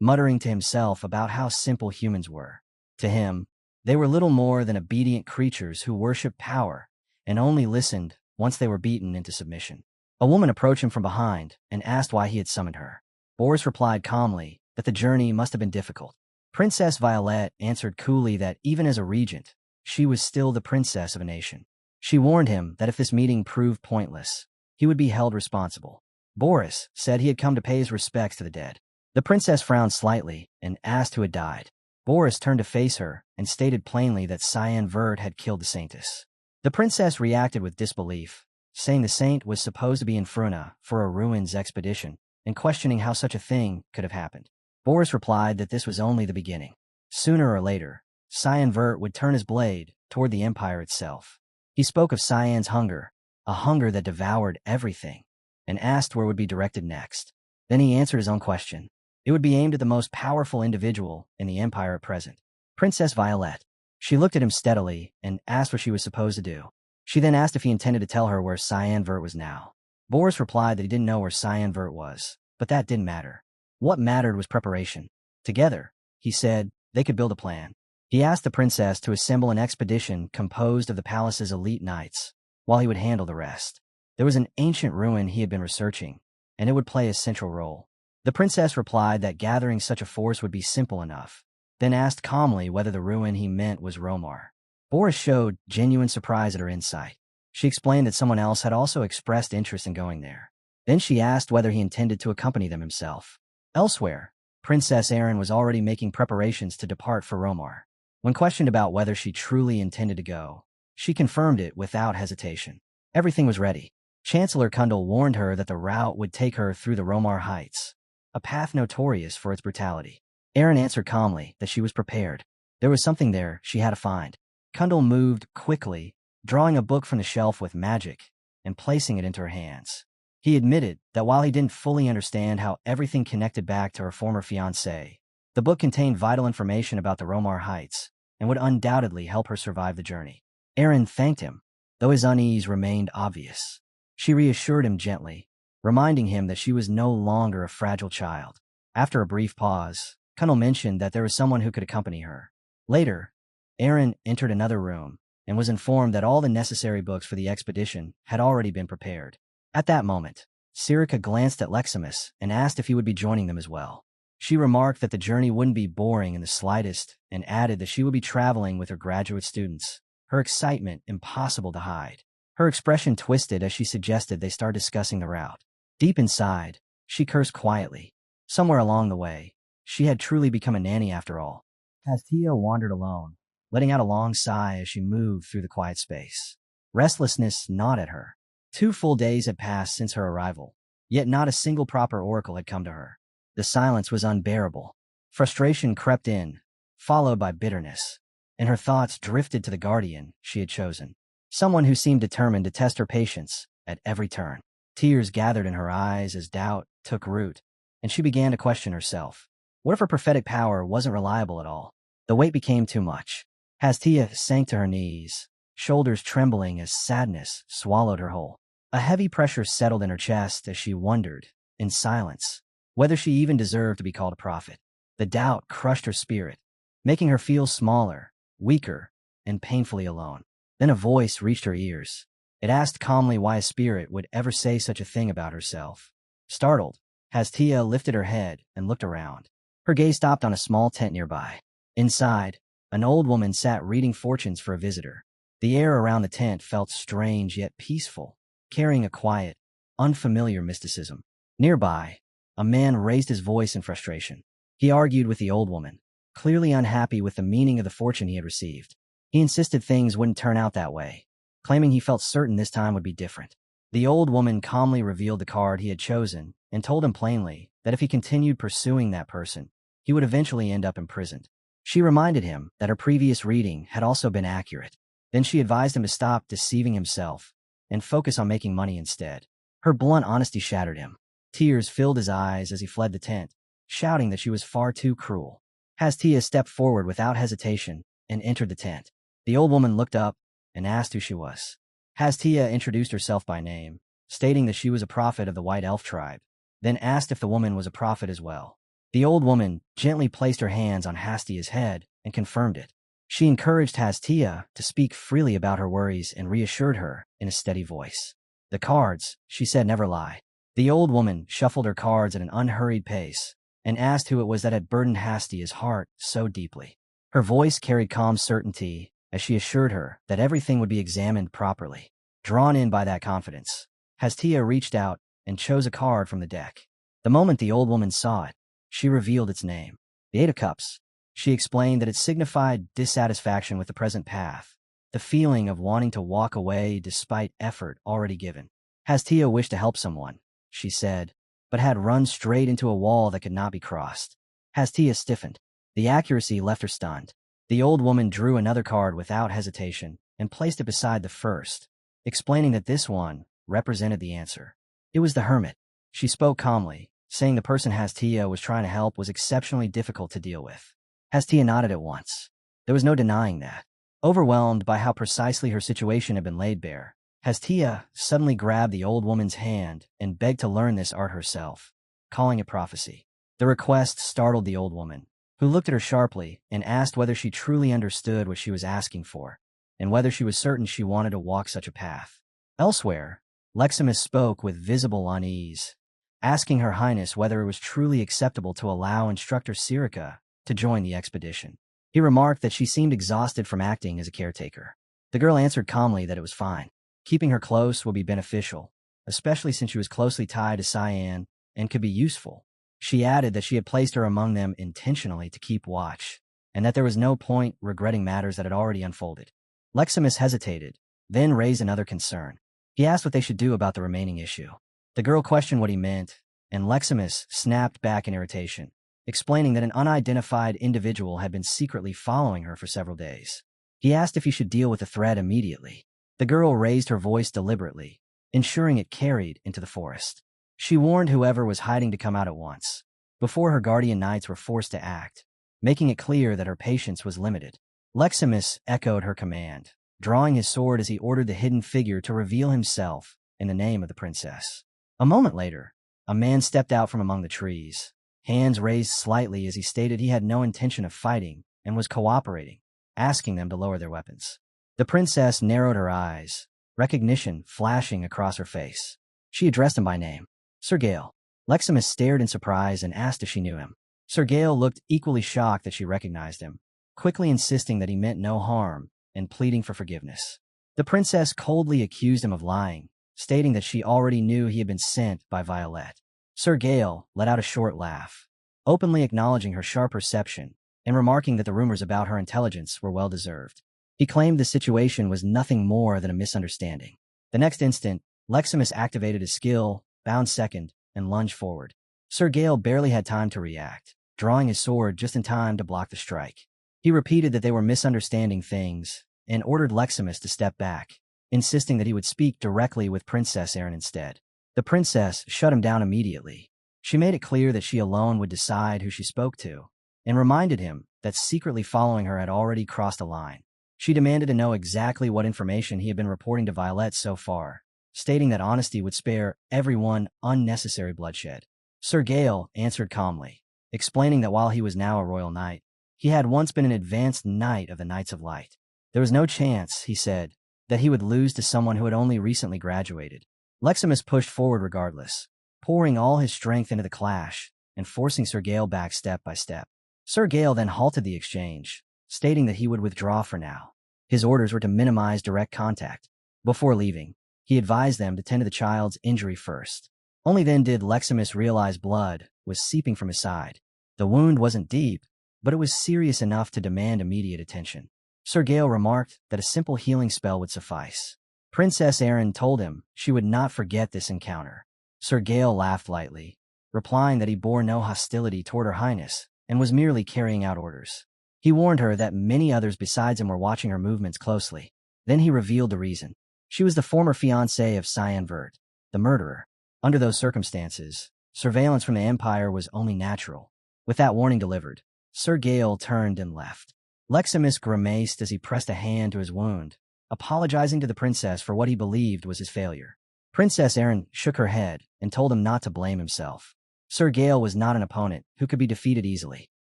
A: muttering to himself about how simple humans were. To him, they were little more than obedient creatures who worshipped power and only listened once they were beaten into submission. A woman approached him from behind and asked why he had summoned her. Boris replied calmly that the journey must have been difficult. Princess Violette answered coolly that even as a regent, she was still the princess of a nation. She warned him that if this meeting proved pointless, he would be held responsible. Boris said he had come to pay his respects to the dead. The princess frowned slightly and asked who had died. Boris turned to face her and stated plainly that Cyan Vert had killed the saintess. The princess reacted with disbelief, saying the saint was supposed to be in Fruna for a ruins expedition, and questioning how such a thing could have happened. Boris replied that this was only the beginning. Sooner or later, Cyan Vert would turn his blade toward the Empire itself. He spoke of Cyan's hunger, a hunger that devoured everything, and asked where it would be directed next. Then he answered his own question. It would be aimed at the most powerful individual in the Empire at present, Princess Violette. She looked at him steadily and asked what she was supposed to do. She then asked if he intended to tell her where Cyan Vert was now. Boris replied that he didn't know where Cyan Vert was, but that didn't matter. What mattered was preparation. Together, he said, they could build a plan. He asked the princess to assemble an expedition composed of the palace's elite knights, while he would handle the rest. There was an ancient ruin he had been researching, and it would play a central role. The princess replied that gathering such a force would be simple enough, then asked calmly whether the ruin he meant was Romar. Boris showed genuine surprise at her insight. She explained that someone else had also expressed interest in going there. Then she asked whether he intended to accompany them himself. Elsewhere, Princess Erin was already making preparations to depart for Romar. When questioned about whether she truly intended to go, she confirmed it without hesitation. Everything was ready. Chancellor Kundal warned her that the route would take her through the Romar Heights, a path notorious for its brutality. Erin answered calmly that she was prepared. There was something there she had to find. Kundal moved quickly, drawing a book from the shelf with magic and placing it into her hands. He admitted that while he didn't fully understand how everything connected back to her former fiancé, the book contained vital information about the Romar Heights and would undoubtedly help her survive the journey. Erin thanked him, though his unease remained obvious. She reassured him gently, reminding him that she was no longer a fragile child. After a brief pause, Kundal mentioned that there was someone who could accompany her. Later, Erin entered another room and was informed that all the necessary books for the expedition had already been prepared. At that moment, Sirica glanced at Leximus and asked if he would be joining them as well. She remarked that the journey wouldn't be boring in the slightest and added that she would be traveling with her graduate students, her excitement impossible to hide. Her expression twisted as she suggested they start discussing the route. Deep inside, she cursed quietly. Somewhere along the way, she had truly become a nanny after all. Hastia wandered alone, letting out a long sigh as she moved through the quiet space. Restlessness gnawed at her. 2 full days had passed since her arrival, yet not a single proper oracle had come to her. The silence was unbearable. Frustration crept in, followed by bitterness, and her thoughts drifted to the guardian she had chosen. Someone who seemed determined to test her patience at every turn. Tears gathered in her eyes as doubt took root, and she began to question herself. What if her prophetic power wasn't reliable at all? The weight became too much. Hastia sank to her knees, shoulders trembling as sadness swallowed her whole. A heavy pressure settled in her chest as she wondered, in silence, whether she even deserved to be called a prophet. The doubt crushed her spirit, making her feel smaller, weaker, and painfully alone. Then a voice reached her ears. It asked calmly why a spirit would ever say such a thing about herself. Startled, Hastia lifted her head and looked around. Her gaze stopped on a small tent nearby. Inside, an old woman sat reading fortunes for a visitor. The air around the tent felt strange yet peaceful, carrying a quiet, unfamiliar mysticism. Nearby, a man raised his voice in frustration. He argued with the old woman, clearly unhappy with the meaning of the fortune he had received. He insisted things wouldn't turn out that way, claiming he felt certain this time would be different. The old woman calmly revealed the card he had chosen and told him plainly that if he continued pursuing that person, he would eventually end up imprisoned. She reminded him that her previous reading had also been accurate. Then she advised him to stop deceiving himself and focus on making money instead. Her blunt honesty shattered him. Tears filled his eyes as he fled the tent, shouting that she was far too cruel. Hastia stepped forward without hesitation and entered the tent. The old woman looked up and asked who she was. Hastia introduced herself by name, stating that she was a prophet of the White Elf tribe, then asked if the woman was a prophet as well. The old woman gently placed her hands on Hastia's head and confirmed it. She encouraged Hastia to speak freely about her worries and reassured her in a steady voice. The cards, she said, never lie. The old woman shuffled her cards at an unhurried pace and asked who it was that had burdened Hastia's heart so deeply. Her voice carried calm certainty as she assured her that everything would be examined properly. Drawn in by that confidence, Hastia reached out and chose a card from the deck. The moment the old woman saw it, she revealed its name. The Eight of Cups. She explained that it signified dissatisfaction with the present path, the feeling of wanting to walk away despite effort already given. Hastia wished to help someone, she said, but had run straight into a wall that could not be crossed. Hastia stiffened. The accuracy left her stunned. The old woman drew another card without hesitation and placed it beside the first, explaining that this one represented the answer. It was the Hermit. She spoke calmly, saying the person Hastia was trying to help was exceptionally difficult to deal with. Hastia nodded at once. There was no denying that. Overwhelmed by how precisely her situation had been laid bare, Hastia suddenly grabbed the old woman's hand and begged to learn this art herself, calling it prophecy. The request startled the old woman, who looked at her sharply and asked whether she truly understood what she was asking for, and whether she was certain she wanted to walk such a path. Elsewhere, Leximus spoke with visible unease, asking Her Highness whether it was truly acceptable to allow instructor Sirica to join the expedition. He remarked that she seemed exhausted from acting as a caretaker. The girl answered calmly that it was fine. Keeping her close would be beneficial, especially since she was closely tied to Cyan and could be useful. She added that she had placed her among them intentionally to keep watch, and that there was no point regretting matters that had already unfolded. Leximus hesitated, then raised another concern. He asked what they should do about the remaining issue. The girl questioned what he meant, and Leximus snapped back in irritation, explaining that an unidentified individual had been secretly following her for several days. He asked if he should deal with the threat immediately. The girl raised her voice deliberately, ensuring it carried into the forest. She warned whoever was hiding to come out at once, before her guardian knights were forced to act, making it clear that her patience was limited. Leximus echoed her command, drawing his sword as he ordered the hidden figure to reveal himself in the name of the princess. A moment later, a man stepped out from among the trees, hands raised slightly as he stated he had no intention of fighting and was cooperating, asking them to lower their weapons. The princess narrowed her eyes, recognition flashing across her face. She addressed him by name. Sir Gale. Leximus stared in surprise and asked if she knew him. Sir Gale looked equally shocked that she recognized him, quickly insisting that he meant no harm and pleading for forgiveness. The princess coldly accused him of lying, stating that she already knew he had been sent by Violet. Sir Gale let out a short laugh, openly acknowledging her sharp perception and remarking that the rumors about her intelligence were well-deserved. He claimed the situation was nothing more than a misunderstanding. The next instant, Leximus activated his skill, bound second, and lunged forward. Sir Gale barely had time to react, drawing his sword just in time to block the strike. He repeated that they were misunderstanding things and ordered Leximus to step back, insisting that he would speak directly with Princess Erin instead. The princess shut him down immediately. She made it clear that she alone would decide who she spoke to, and reminded him that secretly following her had already crossed a line. She demanded to know exactly what information he had been reporting to Violet so far, stating that honesty would spare everyone unnecessary bloodshed. Sir Gale answered calmly, explaining that while he was now a royal knight, he had once been an advanced knight of the Knights of Light. There was no chance, he said, that he would lose to someone who had only recently graduated. Leximus pushed forward regardless, pouring all his strength into the clash and forcing Sir Gale back step by step. Sir Gale then halted the exchange, stating that he would withdraw for now. His orders were to minimize direct contact. Before leaving, he advised them to tend to the child's injury first. Only then did Leximus realize blood was seeping from his side. The wound wasn't deep, but it was serious enough to demand immediate attention. Sir Gale remarked that a simple healing spell would suffice. Princess Erin told him she would not forget this encounter. Sir Gale laughed lightly, replying that he bore no hostility toward Her Highness and was merely carrying out orders. He warned her that many others besides him were watching her movements closely. Then he revealed the reason. She was the former fiancée of Cyan, the murderer. Under those circumstances, surveillance from the Empire was only natural. With that warning delivered, Sir Gale turned and left. Leximus grimaced as he pressed a hand to his wound, apologizing to the princess for what he believed was his failure. Princess Erin shook her head and told him not to blame himself. Sir Gale was not an opponent who could be defeated easily.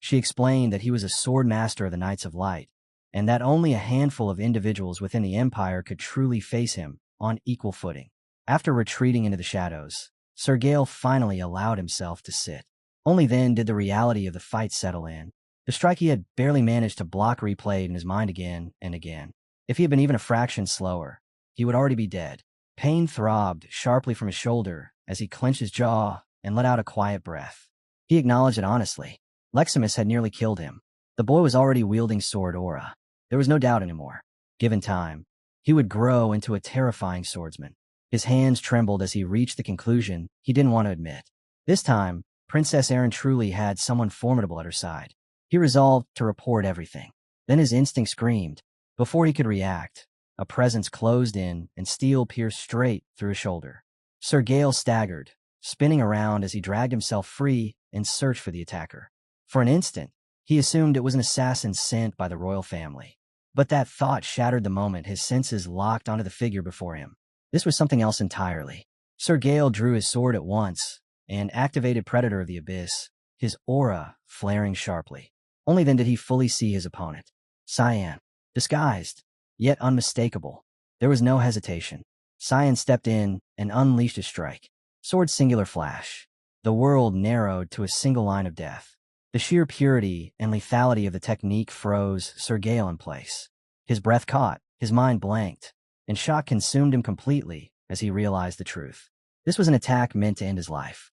A: She explained that he was a sword master of the Knights of Light, and that only a handful of individuals within the Empire could truly face him on equal footing. After retreating into the shadows, Sir Gale finally allowed himself to sit. Only then did the reality of the fight settle in. The strike he had barely managed to block replayed in his mind again and again. If he had been even a fraction slower, he would already be dead. Pain throbbed sharply from his shoulder as he clenched his jaw and let out a quiet breath. He acknowledged it honestly. Leximus had nearly killed him. The boy was already wielding sword aura. There was no doubt anymore. Given time, he would grow into a terrifying swordsman. His hands trembled as he reached the conclusion he didn't want to admit. This time, Princess Erin truly had someone formidable at her side. He resolved to report everything. Then his instinct screamed. Before he could react, a presence closed in and steel pierced straight through his shoulder. Sir Gale staggered, spinning around as he dragged himself free and searched for the attacker. For an instant, he assumed it was an assassin sent by the royal family. But that thought shattered the moment his senses locked onto the figure before him. This was something else entirely. Sir Gale drew his sword at once and activated Predator of the Abyss, his aura flaring sharply. Only then did he fully see his opponent. Cyan, disguised, yet unmistakable. There was no hesitation. Cyan stepped in and unleashed his strike. Sword singular flash. The world narrowed to a single line of death. The sheer purity and lethality of the technique froze Sir Gale in place. His breath caught, his mind blanked, and shock consumed him completely as he realized the truth. This was an attack meant to end his life.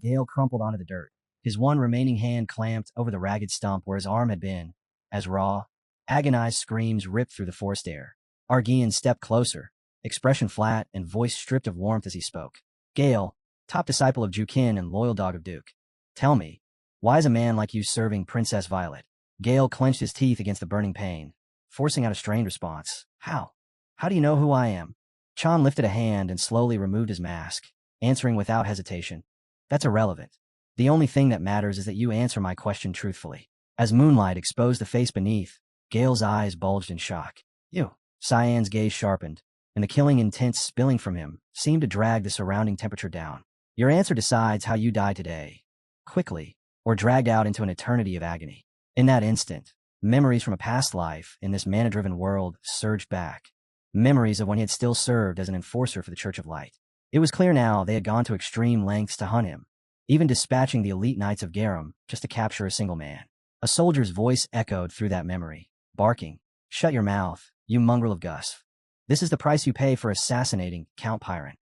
A: Gale crumpled onto the dirt, his one remaining hand clamped over the ragged stump where his arm had been, as raw, agonized screams ripped through the forest air. Argean stepped closer, expression flat and voice stripped of warmth as he spoke. Gale, top disciple of Jukin and loyal dog of Duke. Tell me, why is a man like you serving Princess Violet? Gale clenched his teeth against the burning pain, forcing out a strained response. How? How do you know who I am? Chan lifted a hand and slowly removed his mask, answering without hesitation. That's irrelevant. The only thing that matters is that you answer my question truthfully. As moonlight exposed the face beneath, Gale's eyes bulged in shock. You. Cyan's gaze sharpened, and the killing intent spilling from him seemed to drag the surrounding temperature down. Your answer decides how you die today. Quickly, or dragged out into an eternity of agony. In that instant, memories from a past life in this mana-driven world surged back. Memories of when he had still served as an enforcer for the Church of Light. It was clear now they had gone to extreme lengths to hunt him, even dispatching the elite knights of Garum just to capture a single man. A soldier's voice echoed through that memory, barking, "Shut your mouth, you mongrel of Gus. This is the price you pay for assassinating Count Pyron."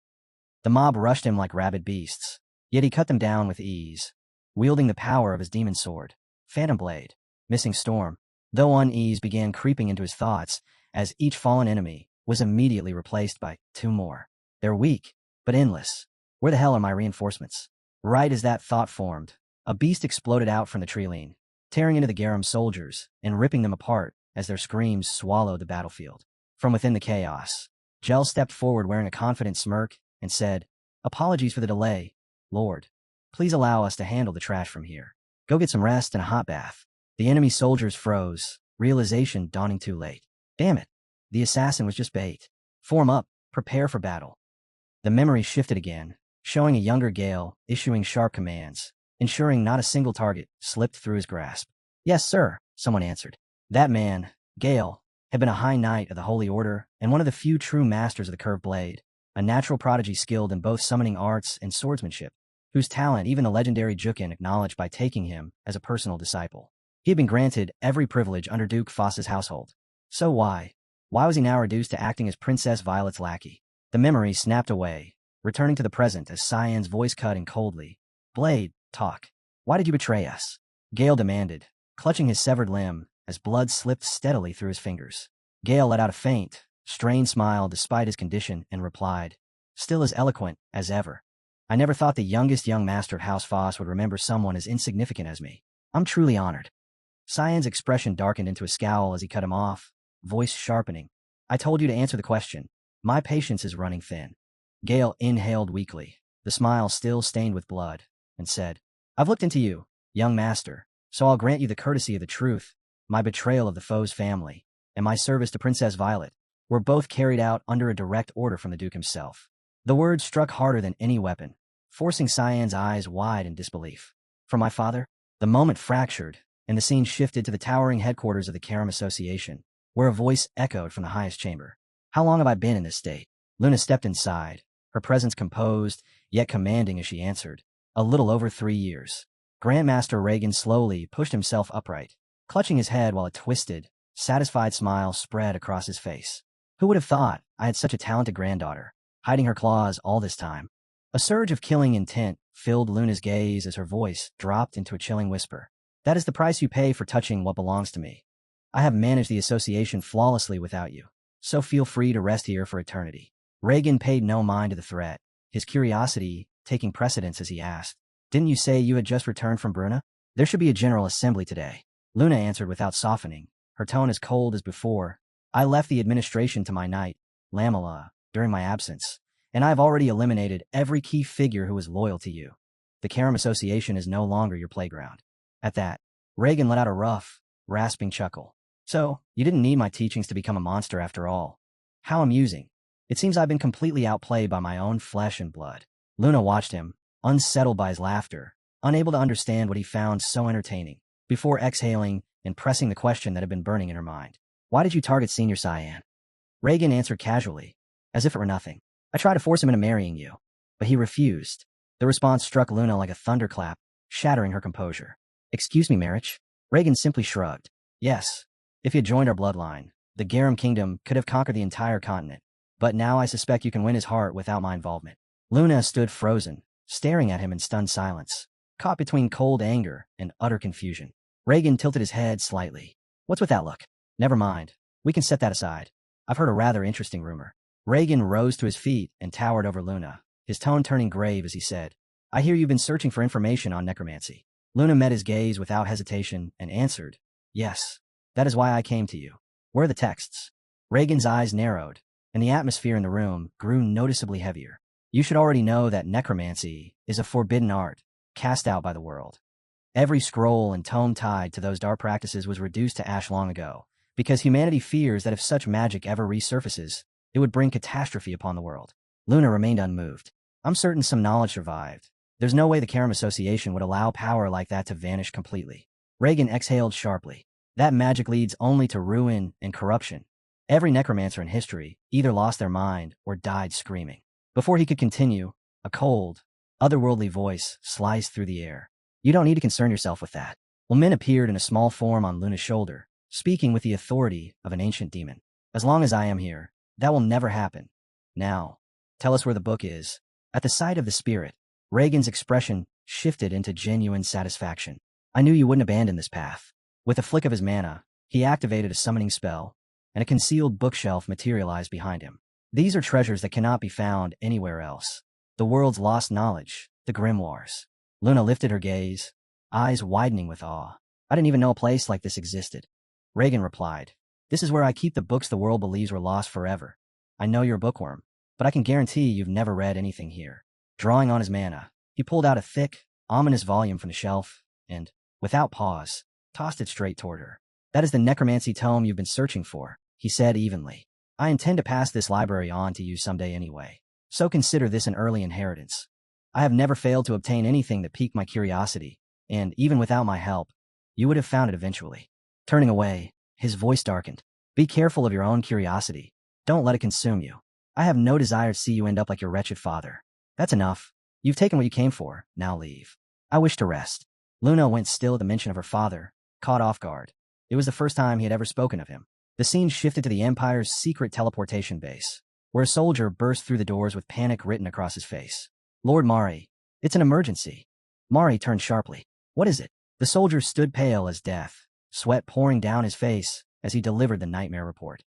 A: The mob rushed him like rabid beasts, yet he cut them down with ease, wielding the power of his demon sword, Phantom Blade, missing Storm, though unease began creeping into his thoughts as each fallen enemy was immediately replaced by two more. They're weak, but endless. Where the hell are my reinforcements? Right as that thought formed, a beast exploded out from the treeline, tearing into the Garum soldiers and ripping them apart as their screams swallowed the battlefield. From within the chaos, Jel stepped forward wearing a confident smirk and said, "Apologies for the delay, Lord. Please allow us to handle the trash from here. Go get some rest and a hot bath." The enemy soldiers froze, realization dawning too late. Damn it. The assassin was just bait. Form up, prepare for battle. The memory shifted again, showing a younger Gale issuing sharp commands, ensuring not a single target slipped through his grasp. "Yes, sir," someone answered. That man, Gale, had been a high knight of the Holy Order and one of the few true masters of the curved blade, a natural prodigy skilled in both summoning arts and swordsmanship, whose talent even the legendary Jukin acknowledged by taking him as a personal disciple. He had been granted every privilege under Duke Foss's household. So why was he now reduced to acting as Princess Violet's lackey? The memory snapped away, returning to the present as Cyan's voice cut in coldly. "Blade, talk. Why did you betray us?" Gale demanded, clutching his severed limb as blood slipped steadily through his fingers. Gale let out a faint, strained smile despite his condition and replied, still as eloquent as ever. "I never thought the youngest young master of House Foss would remember someone as insignificant as me. I'm truly honored." Cyan's expression darkened into a scowl as he cut him off, voice sharpening. "I told you to answer the question. My patience is running thin." Gale inhaled weakly, the smile still stained with blood, and said, "I've looked into you, young master, so I'll grant you the courtesy of the truth. My betrayal of the foe's family, and my service to Princess Violet, were both carried out under a direct order from the Duke himself." The words struck harder than any weapon, forcing Cyan's eyes wide in disbelief. "From my father?" The moment fractured, and the scene shifted to the towering headquarters of the Karam Association, where a voice echoed from the highest chamber. "How long have I been in this state?" Luna stepped inside, her presence composed, yet commanding as she answered. "A little over 3 years." Grandmaster Reagan slowly pushed himself upright, clutching his head while a twisted, satisfied smile spread across his face. "Who would have thought I had such a talented granddaughter, hiding her claws all this time?" A surge of killing intent filled Luna's gaze as her voice dropped into a chilling whisper. "That is the price you pay for touching what belongs to me. I have managed the association flawlessly without you, so feel free to rest here for eternity." Reagan paid no mind to the threat, his curiosity taking precedence as he asked, "Didn't you say you had just returned from Bruna? There should be a general assembly today." Luna answered without softening, her tone as cold as before. "I left the administration to my knight, Lamela, during my absence, and I have already eliminated every key figure who is loyal to you. The Karam Association is no longer your playground." At that, Reagan let out a rough, rasping chuckle. "So, you didn't need my teachings to become a monster after all. How amusing. It seems I've been completely outplayed by my own flesh and blood." Luna watched him, unsettled by his laughter, unable to understand what he found so entertaining, before exhaling and pressing the question that had been burning in her mind. "Why did you target Senior Cyan?" Reagan answered casually, as if it were nothing. "I tried to force him into marrying you, but he refused." The response struck Luna like a thunderclap, shattering her composure. "Excuse me, marriage?" Reagan simply shrugged. "Yes. If he had joined our bloodline, the Garum Kingdom could have conquered the entire continent. But now I suspect you can win his heart without my involvement." Luna stood frozen, staring at him in stunned silence, caught between cold anger and utter confusion. Reagan tilted his head slightly. "What's with that look?" "Never mind. We can set that aside. I've heard a rather interesting rumor." Reagan rose to his feet and towered over Luna, his tone turning grave as he said, I hear you've been searching for information on necromancy. Luna met his gaze without hesitation and answered, Yes, that is why I came to you. Where are the texts? Reagan's eyes narrowed, and the atmosphere in the room grew noticeably heavier. You should already know that necromancy is a forbidden art, cast out by the world. Every scroll and tome tied to those dark practices was reduced to ash long ago, because humanity fears that if such magic ever resurfaces, it would bring catastrophe upon the world. Luna remained unmoved. I'm certain some knowledge survived. There's no way the Karam Association would allow power like that to vanish completely. Reagan exhaled sharply. That magic leads only to ruin and corruption. Every necromancer in history either lost their mind or died screaming. Before he could continue, a cold, otherworldly voice sliced through the air. You don't need to concern yourself with that. Lamin appeared in a small form on Luna's shoulder, speaking with the authority of an ancient demon. As long as I am here, that will never happen. Now, tell us where the book is. At the sight of the spirit, Reagan's expression shifted into genuine satisfaction. I knew you wouldn't abandon this path. With a flick of his mana, he activated a summoning spell, and a concealed bookshelf materialized behind him. These are treasures that cannot be found anywhere else. The world's lost knowledge, the grimoires. Luna lifted her gaze, eyes widening with awe. I didn't even know a place like this existed. Reagan replied, This is where I keep the books the world believes were lost forever. I know you're a bookworm, but I can guarantee you've never read anything here. Drawing on his mana, he pulled out a thick, ominous volume from the shelf and, without pause, tossed it straight toward her. That is the necromancy tome you've been searching for, he said evenly. I intend to pass this library on to you someday anyway, so consider this an early inheritance. I have never failed to obtain anything that piqued my curiosity, and even without my help, you would have found it eventually. Turning away, his voice darkened. Be careful of your own curiosity. Don't let it consume you. I have no desire to see you end up like your wretched father. That's enough. You've taken what you came for, now leave. I wish to rest. Luna went still at the mention of her father, caught off guard. It was the first time he had ever spoken of him. The scene shifted to the Empire's secret teleportation base, where a soldier burst through the doors with panic written across his face. Lord Mari, it's an emergency. Mari turned sharply. What is it? The soldier stood pale as death, sweat pouring down his face as he delivered the nightmare report.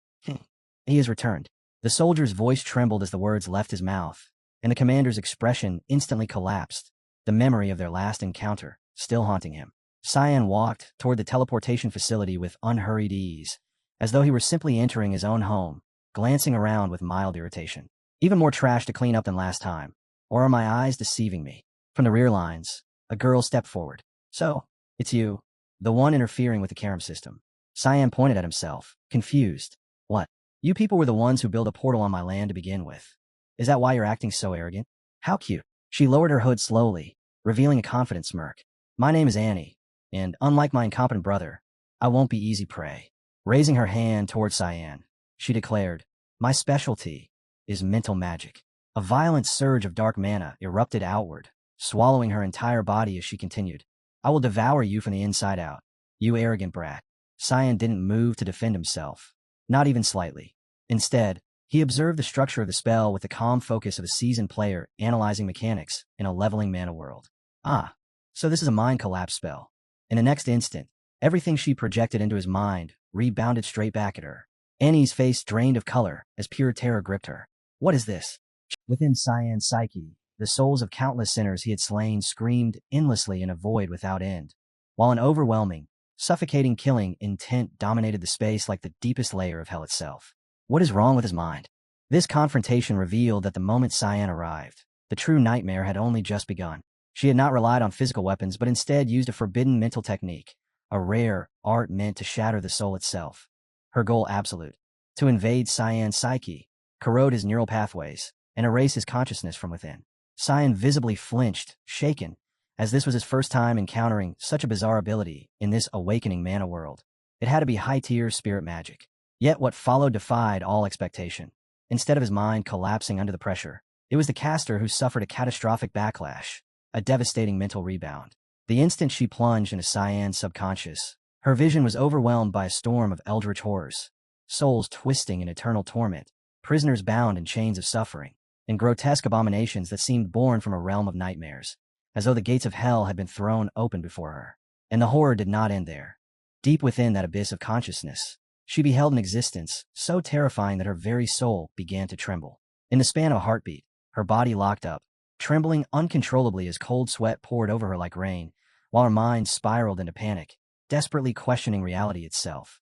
A: He has returned. The soldier's voice trembled as the words left his mouth, and the commander's expression instantly collapsed, the memory of their last encounter still haunting him. Cyan walked toward the teleportation facility with unhurried ease, as though he were simply entering his own home, glancing around with mild irritation. Even more trash to clean up than last time. Or are my eyes deceiving me? From the rear lines, a girl stepped forward. So, it's you, the one interfering with the Karam system. Cyan pointed at himself, confused. What? You people were the ones who built a portal on my land to begin with. Is that why you're acting so arrogant? How cute. She lowered her hood slowly, revealing a confident smirk. My name is Annie, and unlike my incompetent brother, I won't be easy prey. Raising her hand toward Cyan, she declared, My specialty is mental magic. A violent surge of dark mana erupted outward, swallowing her entire body as she continued. I will devour you from the inside out, you arrogant brat. Cyan didn't move to defend himself, not even slightly. Instead, he observed the structure of the spell with the calm focus of a seasoned player analyzing mechanics in a leveling mana world. Ah, so this is a mind collapse spell. In the next instant, everything she projected into his mind rebounded straight back at her. Annie's face drained of color as pure terror gripped her. What is this? Within Cyan's psyche, the souls of countless sinners he had slain screamed endlessly in a void without end, while an overwhelming, suffocating killing intent dominated the space like the deepest layer of hell itself. What is wrong with his mind? This confrontation revealed that the moment Cyan arrived, the true nightmare had only just begun. She had not relied on physical weapons, but instead used a forbidden mental technique, a rare art meant to shatter the soul itself. Her goal absolute: to invade Cyan's psyche, corrode his neural pathways, and erase his consciousness from within. Cyan visibly flinched, shaken, as this was his first time encountering such a bizarre ability in this awakening mana world. It had to be high-tier spirit magic. Yet what followed defied all expectation. Instead of his mind collapsing under the pressure, it was the caster who suffered a catastrophic backlash, a devastating mental rebound. The instant she plunged into Cyan's subconscious, her vision was overwhelmed by a storm of eldritch horrors, souls twisting in eternal torment, prisoners bound in chains of suffering, and grotesque abominations that seemed born from a realm of nightmares, as though the gates of hell had been thrown open before her. And the horror did not end there. Deep within that abyss of consciousness, She beheld an existence so terrifying that her very soul began to tremble. In the span of a heartbeat, her body locked up, trembling uncontrollably as cold sweat poured over her like rain, while her mind spiraled into panic, desperately questioning reality itself.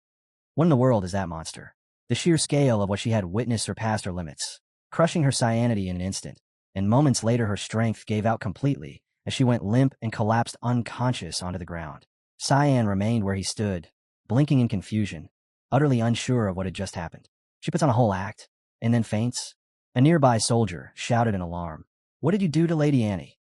A: What in the world is that monster? The sheer scale of what she had witnessed surpassed her limits, crushing her cyanity in an instant, and moments later her strength gave out completely as she went limp and collapsed unconscious onto the ground. Cyan remained where he stood, blinking in confusion, utterly unsure of what had just happened. She puts on a whole act, and then faints. A nearby soldier shouted in alarm, "What did you do to Lady Annie?"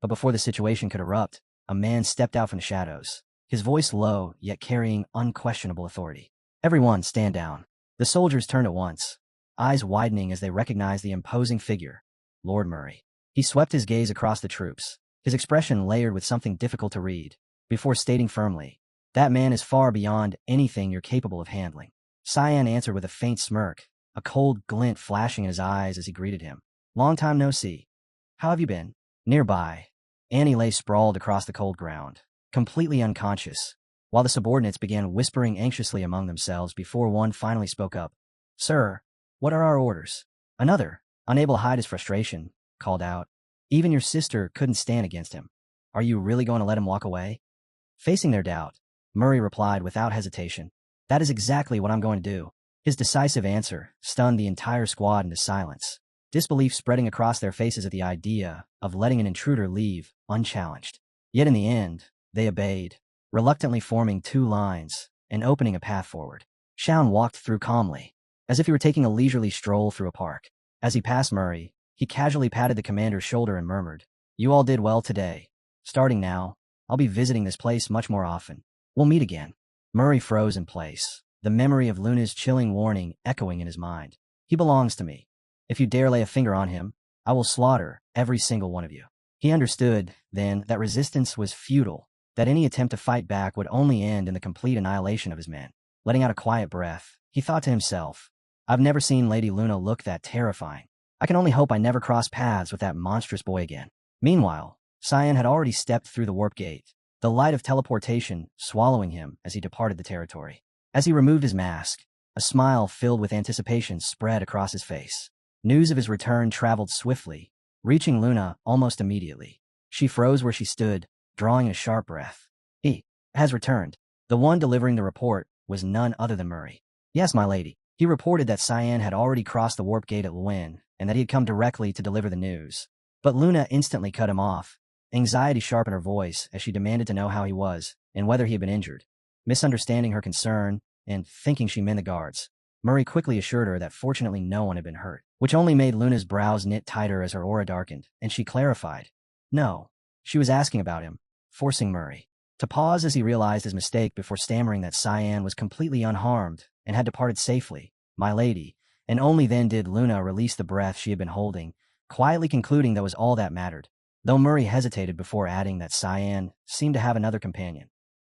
A: But before the situation could erupt, a man stepped out from the shadows, his voice low yet carrying unquestionable authority. "Everyone, stand down." The soldiers turned at once, eyes widening as they recognized the imposing figure, Lord Murray. He swept his gaze across the troops, his expression layered with something difficult to read, before stating firmly, "That man is far beyond anything you're capable of handling." Cyan answered with a faint smirk, a cold glint flashing in his eyes as he greeted him. "Long time no see. How have you been?" Nearby, Annie lay sprawled across the cold ground, completely unconscious, while the subordinates began whispering anxiously among themselves before one finally spoke up. "Sir, what are our orders?" Another, unable to hide his frustration, called out, "Even your sister couldn't stand against him. Are you really going to let him walk away?" Facing their doubt, Murray replied without hesitation, "That is exactly what I'm going to do." His decisive answer stunned the entire squad into silence, disbelief spreading across their faces at the idea of letting an intruder leave unchallenged. Yet in the end, they obeyed, reluctantly forming two lines and opening a path forward. Shaun walked through calmly, as if he were taking a leisurely stroll through a park. As he passed Murray, he casually patted the commander's shoulder and murmured, "You all did well today. Starting now, I'll be visiting this place much more often. We'll meet again." Murray froze in place, the memory of Luna's chilling warning echoing in his mind. "He belongs to me. If you dare lay a finger on him, I will slaughter every single one of you." He understood, then, that resistance was futile, that any attempt to fight back would only end in the complete annihilation of his men. Letting out a quiet breath, he thought to himself, "I've never seen Lady Luna look that terrifying. I can only hope I never cross paths with that monstrous boy again." Meanwhile, Cyan had already stepped through the warp gate, the light of teleportation swallowing him as he departed the territory. As he removed his mask, a smile filled with anticipation spread across his face. News of his return traveled swiftly, reaching Luna almost immediately. She froze where she stood, drawing a sharp breath. "He has returned." The one delivering the report was none other than Murray. "Yes, my lady." He reported that Cyan had already crossed the warp gate at Lwyn, and that he had come directly to deliver the news. But Luna instantly cut him off, anxiety sharp in her voice as she demanded to know how he was and whether he had been injured. Misunderstanding her concern and thinking she meant the guards, Murray quickly assured her that fortunately no one had been hurt, which only made Luna's brows knit tighter as her aura darkened, and she clarified, "No, she was asking about him," forcing Murray to pause as he realized his mistake before stammering that Cyan was completely unharmed and had departed safely. "My lady," and only then did Luna release the breath she had been holding, quietly concluding that was all that mattered, though Murray hesitated before adding that Cyan seemed to have another companion.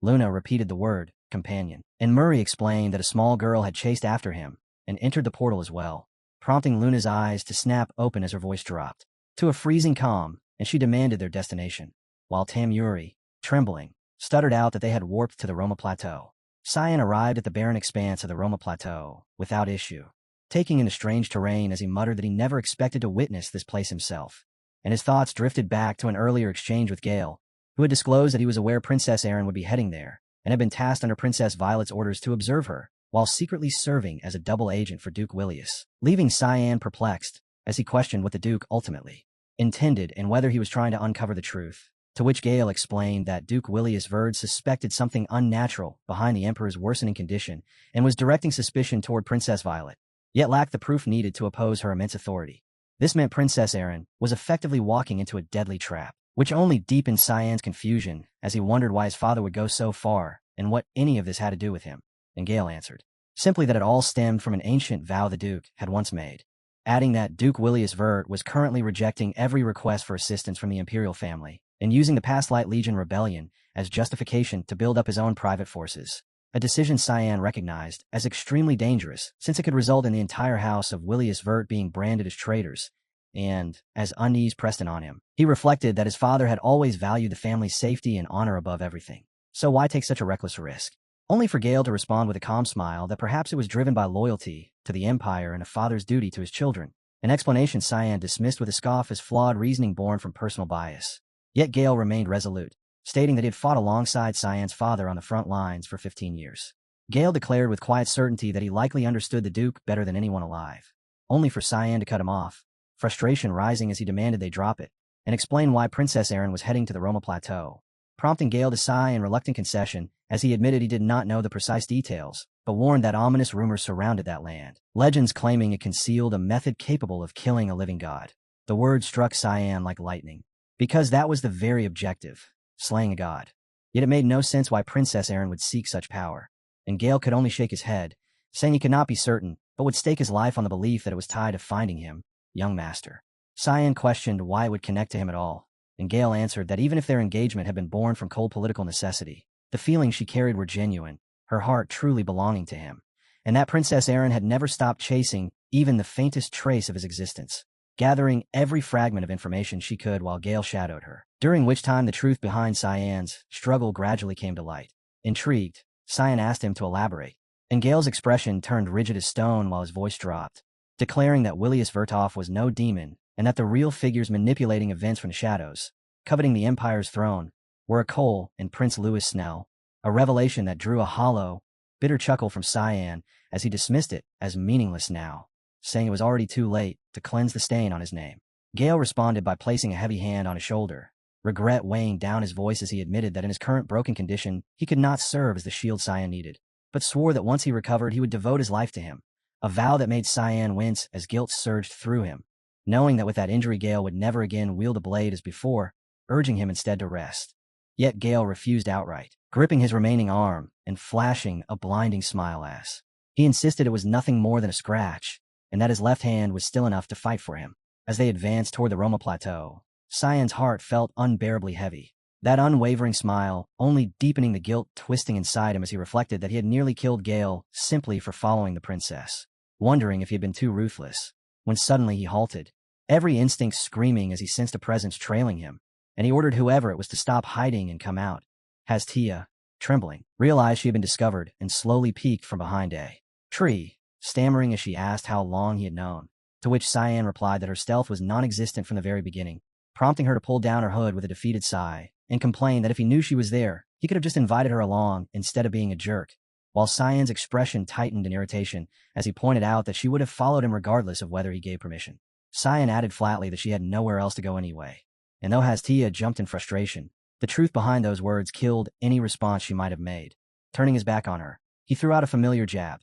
A: Luna repeated the word, companion, and Murray explained that a small girl had chased after him and entered the portal as well, prompting Luna's eyes to snap open as her voice dropped to a freezing calm, and she demanded their destination, while Tamuri, trembling, stuttered out that they had warped to the Roma Plateau. Cyan arrived at the barren expanse of the Roma Plateau without issue, taking in the strange terrain as he muttered that he never expected to witness this place himself, and his thoughts drifted back to an earlier exchange with Gale, who had disclosed that he was aware Princess Erin would be heading there, and had been tasked under Princess Violet's orders to observe her, while secretly serving as a double agent for Duke Willius, leaving Cyan perplexed as he questioned what the Duke ultimately intended and whether he was trying to uncover the truth, to which Gale explained that Duke Willius Verd suspected something unnatural behind the Emperor's worsening condition and was directing suspicion toward Princess Violet, yet lacked the proof needed to oppose her immense authority. This meant Princess Erin was effectively walking into a deadly trap, which only deepened Cyan's confusion as he wondered why his father would go so far and what any of this had to do with him. And Gale answered, simply that it all stemmed from an ancient vow the Duke had once made, adding that Duke Willius Vert was currently rejecting every request for assistance from the Imperial family and using the Past Light Legion rebellion as justification to build up his own private forces, a decision Cyan recognized as extremely dangerous since it could result in the entire house of Willius Vert being branded as traitors. And, as unease pressed in on him, he reflected that his father had always valued the family's safety and honor above everything. So why take such a reckless risk? only for Gale to respond with a calm smile that perhaps it was driven by loyalty to the Empire and a father's duty to his children, an explanation Cyan dismissed with a scoff as flawed reasoning born from personal bias. Yet Gale remained resolute, stating that he had fought alongside Cyan's father on the front lines for 15 years. Gale declared with quiet certainty that he likely understood the Duke better than anyone alive, only for Cyan to cut him off, frustration rising as he demanded they drop it, and explain why Princess Erin was heading to the Roma Plateau, prompting Gale to sigh in reluctant concession as he admitted he did not know the precise details, but warned that ominous rumors surrounded that land, legends claiming it concealed a method capable of killing a living god. The word struck Cyan like lightning, because that was the very objective, slaying a god. Yet it made no sense why Princess Erin would seek such power, and Gale could only shake his head, saying he could not be certain, but would stake his life on the belief that it was tied to finding him, young master. Cyan questioned why it would connect to him at all, and Gale answered that even if their engagement had been born from cold political necessity, the feelings she carried were genuine, her heart truly belonging to him, and that Princess Erin had never stopped chasing even the faintest trace of his existence, gathering every fragment of information she could while Gale shadowed her, during which time the truth behind Cyan's struggle gradually came to light. Intrigued, Cyan asked him to elaborate, and Gale's expression turned rigid as stone while his voice dropped, declaring that Willius Vertov was no demon and that the real figures manipulating events from the shadows, coveting the Empire's throne, were a Cole and Prince Louis Snell, a revelation that drew a hollow, bitter chuckle from Cyan as he dismissed it as meaningless now, saying it was already too late to cleanse the stain on his name. Gale responded by placing a heavy hand on his shoulder, regret weighing down his voice as he admitted that in his current broken condition he could not serve as the shield Cyan needed, but swore that once he recovered he would devote his life to him, a vow that made Cyan wince as guilt surged through him, knowing that with that injury Gale would never again wield a blade as before, urging him instead to rest. Yet Gale refused outright, gripping his remaining arm and flashing a blinding smile as he insisted it was nothing more than a scratch, and that his left hand was still enough to fight for him. As they advanced toward the Roma Plateau, Cyan's heart felt unbearably heavy, that unwavering smile only deepening the guilt twisting inside him as he reflected that he had nearly killed Gale simply for following the princess, wondering if he had been too ruthless, when suddenly he halted, every instinct screaming as he sensed a presence trailing him, and he ordered whoever it was to stop hiding and come out. Hastia, trembling, realized she had been discovered and slowly peeked from behind a tree, stammering as she asked how long he had known, to which Cyan replied that her stealth was non-existent from the very beginning, prompting her to pull down her hood with a defeated sigh, and complain that if he knew she was there, he could have just invited her along instead of being a jerk, while Cyan's expression tightened in irritation as he pointed out that she would have followed him regardless of whether he gave permission. Cyan added flatly that she had nowhere else to go anyway, and though Hastia jumped in frustration, the truth behind those words killed any response she might have made. Turning his back on her, he threw out a familiar jab,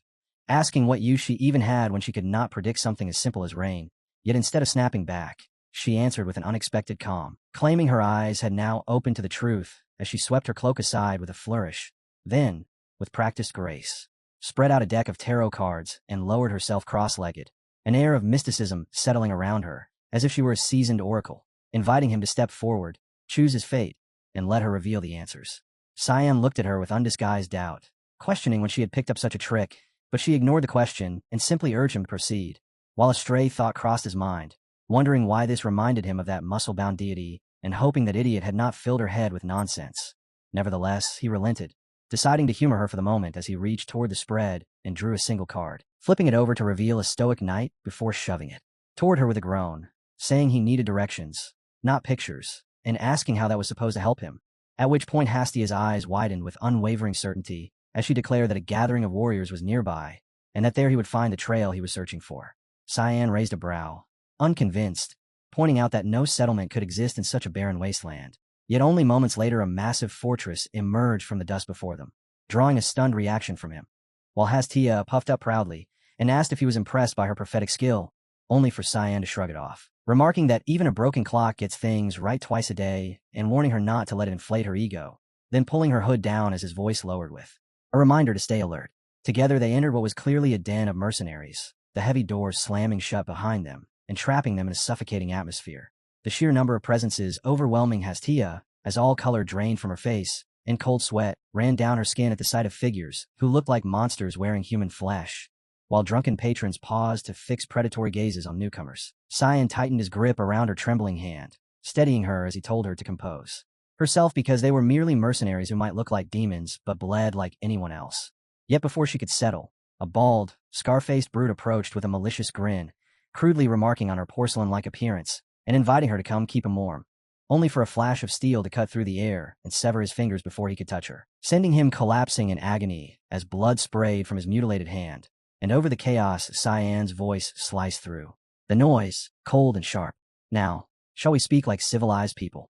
A: asking what use she even had when she could not predict something as simple as rain, yet instead of snapping back, she answered with an unexpected calm, claiming her eyes had now opened to the truth as she swept her cloak aside with a flourish, then, with practiced grace, spread out a deck of tarot cards and lowered herself cross-legged, an air of mysticism settling around her, as if she were a seasoned oracle, inviting him to step forward, choose his fate, and let her reveal the answers. Cyan looked at her with undisguised doubt, questioning when she had picked up such a trick, but she ignored the question and simply urged him to proceed, while a stray thought crossed his mind, wondering why this reminded him of that muscle-bound deity and hoping that idiot had not filled her head with nonsense. Nevertheless, he relented, deciding to humor her for the moment as he reached toward the spread and drew a single card, flipping it over to reveal a stoic knight before shoving it toward her with a groan, saying he needed directions, not pictures, and asking how that was supposed to help him, at which point Hastia's eyes widened with unwavering certainty as she declared that a gathering of warriors was nearby, and that there he would find the trail he was searching for. Cyan raised a brow, unconvinced, pointing out that no settlement could exist in such a barren wasteland. Yet only moments later a massive fortress emerged from the dust before them, drawing a stunned reaction from him, while Hastia puffed up proudly and asked if he was impressed by her prophetic skill, only for Cyan to shrug it off, remarking that even a broken clock gets things right twice a day and warning her not to let it inflate her ego, then pulling her hood down as his voice lowered with a reminder to stay alert. Together they entered what was clearly a den of mercenaries, the heavy doors slamming shut behind them and trapping them in a suffocating atmosphere, the sheer number of presences overwhelming Hastia as all color drained from her face and cold sweat ran down her skin at the sight of figures who looked like monsters wearing human flesh, while drunken patrons paused to fix predatory gazes on newcomers. Cyan tightened his grip around her trembling hand, steadying her as he told her to compose. herself because they were merely mercenaries who might look like demons but bled like anyone else. Yet before she could settle, a bald, scar-faced brute approached with a malicious grin, crudely remarking on her porcelain-like appearance and inviting her to come keep him warm, only for a flash of steel to cut through the air and sever his fingers before he could touch her, sending him collapsing in agony as blood sprayed from his mutilated hand. And over the chaos, Cyan's voice sliced through. The noise, cold and sharp. Now, shall we speak like civilized people?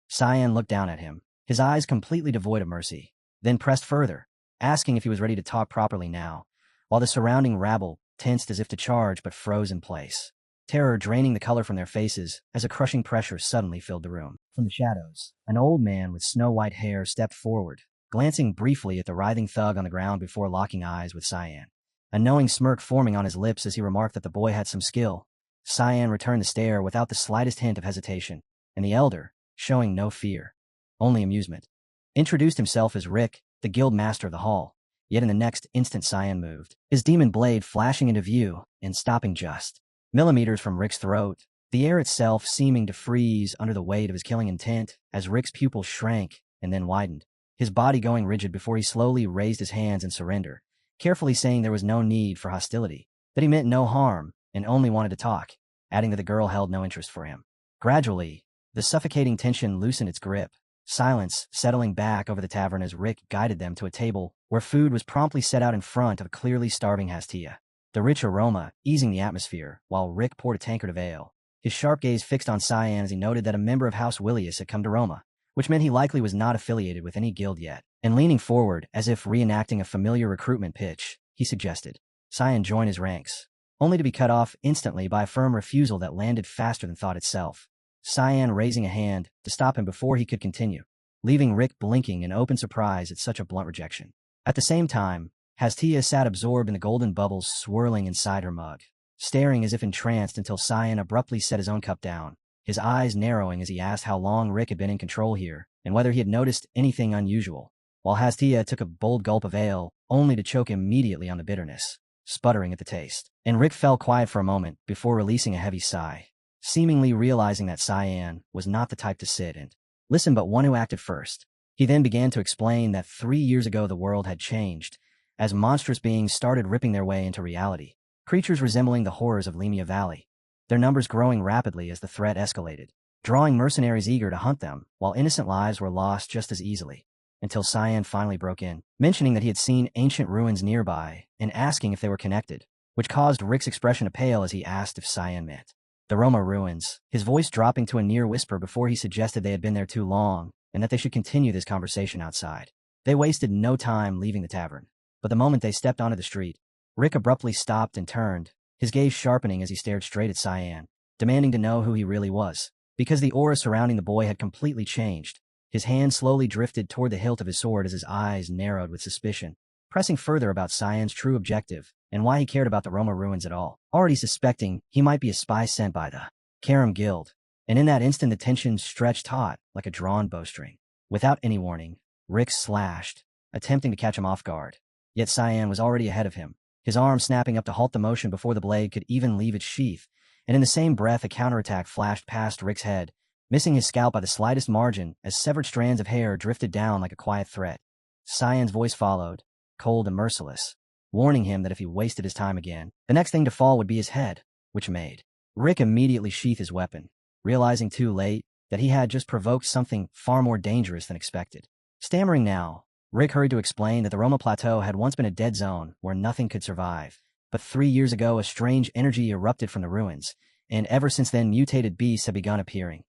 A: Cyan looked down at him, his eyes completely devoid of mercy, then pressed further, asking if he was ready to talk properly now, while the surrounding rabble tensed as if to charge but froze in place, terror draining the color from their faces as a crushing pressure suddenly filled the room. From the shadows, an old man with snow-white hair stepped forward, glancing briefly at the writhing thug on the ground before locking eyes with Cyan, a knowing smirk forming on his lips as he remarked that the boy had some skill. Cyan returned the stare without the slightest hint of hesitation, and the elder, showing no fear, only amusement, introduced himself as Rick, the guild master of the hall. Yet in the next instant Cyan moved, his demon blade flashing into view and stopping just millimeters from Rick's throat, the air itself seeming to freeze under the weight of his killing intent as Rick's pupils shrank and then widened, his body going rigid before he slowly raised his hands in surrender, carefully saying there was no need for hostility, that he meant no harm and only wanted to talk, adding that the girl held no interest for him. Gradually, the suffocating tension loosened its grip, silence settling back over the tavern as Rick guided them to a table where food was promptly set out in front of a clearly starving Hastia, the rich aroma easing the atmosphere while Rick poured a tankard of ale, his sharp gaze fixed on Cyan as he noted that a member of House Willius had come to Roma, which meant he likely was not affiliated with any guild yet, and leaning forward as if reenacting a familiar recruitment pitch, he suggested Cyan join his ranks, only to be cut off instantly by a firm refusal that landed faster than thought itself, Cyan raising a hand to stop him before he could continue, leaving Rick blinking in open surprise at such a blunt rejection. At the same time, Hastia sat absorbed in the golden bubbles swirling inside her mug, staring as if entranced until Cyan abruptly set his own cup down, his eyes narrowing as he asked how long Rick had been in control here and whether he had noticed anything unusual, while Hastia took a bold gulp of ale, only to choke immediately on the bitterness, sputtering at the taste. And Rick fell quiet for a moment before releasing a heavy sigh, seemingly realizing that Cyan was not the type to sit and listen but one who acted first. He then began to explain that 3 years ago the world had changed, as monstrous beings started ripping their way into reality, creatures resembling the horrors of Lemia Valley, their numbers growing rapidly as the threat escalated, drawing mercenaries eager to hunt them, while innocent lives were lost just as easily, until Cyan finally broke in, mentioning that he had seen ancient ruins nearby and asking if they were connected, which caused Rick's expression to pale as he asked if Cyan meant the Roma ruins, his voice dropping to a near whisper before he suggested they had been there too long and that they should continue this conversation outside. They wasted no time leaving the tavern, but the moment they stepped onto the street, Rick abruptly stopped and turned, his gaze sharpening as he stared straight at Cyan, demanding to know who he really was, because the aura surrounding the boy had completely changed. His hand slowly drifted toward the hilt of his sword as his eyes narrowed with suspicion, pressing further about Cyan's true objective and why he cared about the Roma ruins at all, already suspecting he might be a spy sent by the Karam Guild. And in that instant the tension stretched taut like a drawn bowstring. Without any warning, Rick slashed, attempting to catch him off guard. Yet Cyan was already ahead of him, his arm snapping up to halt the motion before the blade could even leave its sheath, and in the same breath a counterattack flashed past Rick's head, missing his scalp by the slightest margin as severed strands of hair drifted down like a quiet threat. Cyan's voice followed, cold and merciless, warning him that if he wasted his time again, the next thing to fall would be his head, which made Rick immediately sheath his weapon, realizing too late that he had just provoked something far more dangerous than expected. Stammering now, Rick hurried to explain that the Roma Plateau had once been a dead zone where nothing could survive, but 3 years ago a strange energy erupted from the ruins, and ever since then mutated beasts had begun appearing.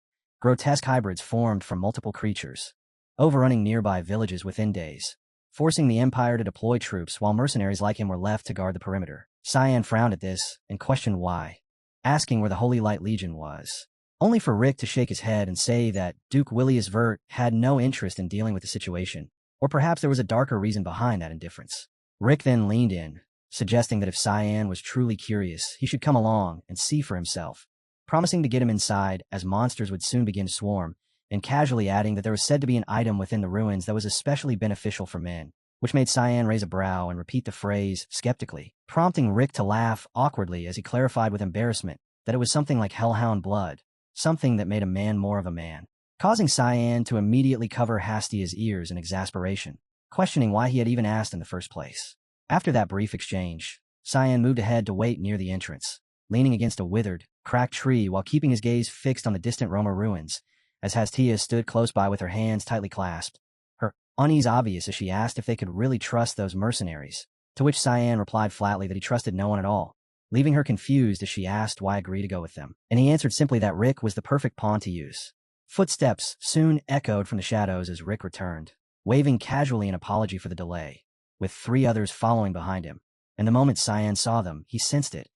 A: Grotesque hybrids formed from multiple creatures, overrunning nearby villages within days, forcing the Empire to deploy troops while mercenaries like him were left to guard the perimeter. Cyan frowned at this and questioned why, asking where the Holy Light Legion was, only for Rick to shake his head and say that Duke Willius Vert had no interest in dealing with the situation, or perhaps there was a darker reason behind that indifference. Rick then leaned in, suggesting that if Cyan was truly curious, he should come along and see for himself, promising to get him inside as monsters would soon begin to swarm, and casually adding that there was said to be an item within the ruins that was especially beneficial for men, which made Cyan raise a brow and repeat the phrase skeptically, prompting Rick to laugh awkwardly as he clarified with embarrassment that it was something like hellhound blood, something that made a man more of a man. causing Cyan to immediately cover Hastia's ears in exasperation, questioning why he had even asked in the first place. After that brief exchange, Cyan moved ahead to wait near the entrance, leaning against a withered, cracked tree while keeping his gaze fixed on the distant Roma ruins, as Hastia stood close by with her hands tightly clasped, her unease obvious as she asked if they could really trust those mercenaries, to which Cyan replied flatly that he trusted no one at all, leaving her confused as she asked why agree to go with them, and he answered simply that Rick was the perfect pawn to use. Footsteps soon echoed from the shadows as Rick returned, waving casually in apology for the delay, with 3 others following behind him, and the moment Cyan saw them, he sensed it,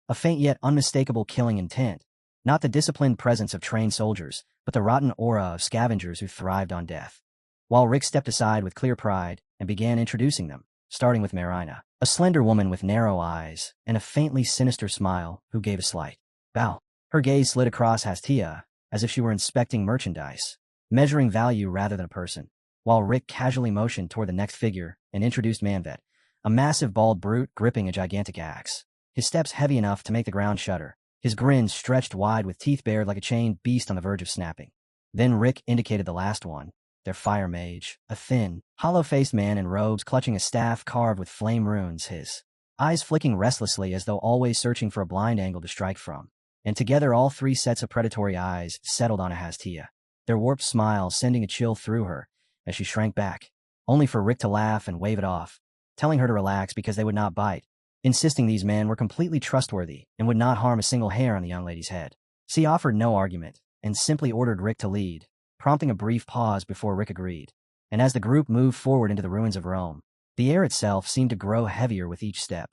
A: a faint yet unmistakable killing intent, not the disciplined presence of trained soldiers, but the rotten aura of scavengers who thrived on death. While Rick stepped aside with clear pride and began introducing them, starting with Marina, a slender woman with narrow eyes and a faintly sinister smile who gave a slight bow. Her gaze slid across Hastia, as if she were inspecting merchandise, measuring value rather than a person, while Rick casually motioned toward the next figure and introduced Manvet, a massive bald brute gripping a gigantic axe, his steps heavy enough to make the ground shudder, his grin stretched wide with teeth bared like a chained beast on the verge of snapping. Then Rick indicated the last one, their fire mage, a thin, hollow-faced man in robes clutching a staff carved with flame runes, his eyes flicking restlessly as though always searching for a blind angle to strike from. And together all 3 sets of predatory eyes settled on Hastia, their warped smile sending a chill through her as she shrank back, only for Rick to laugh and wave it off, telling her to relax because they would not bite, insisting these men were completely trustworthy and would not harm a single hair on the young lady's head. She offered no argument and simply ordered Rick to lead, prompting a brief pause before Rick agreed. And as the group moved forward into the ruins of Rome, the air itself seemed to grow heavier with each step.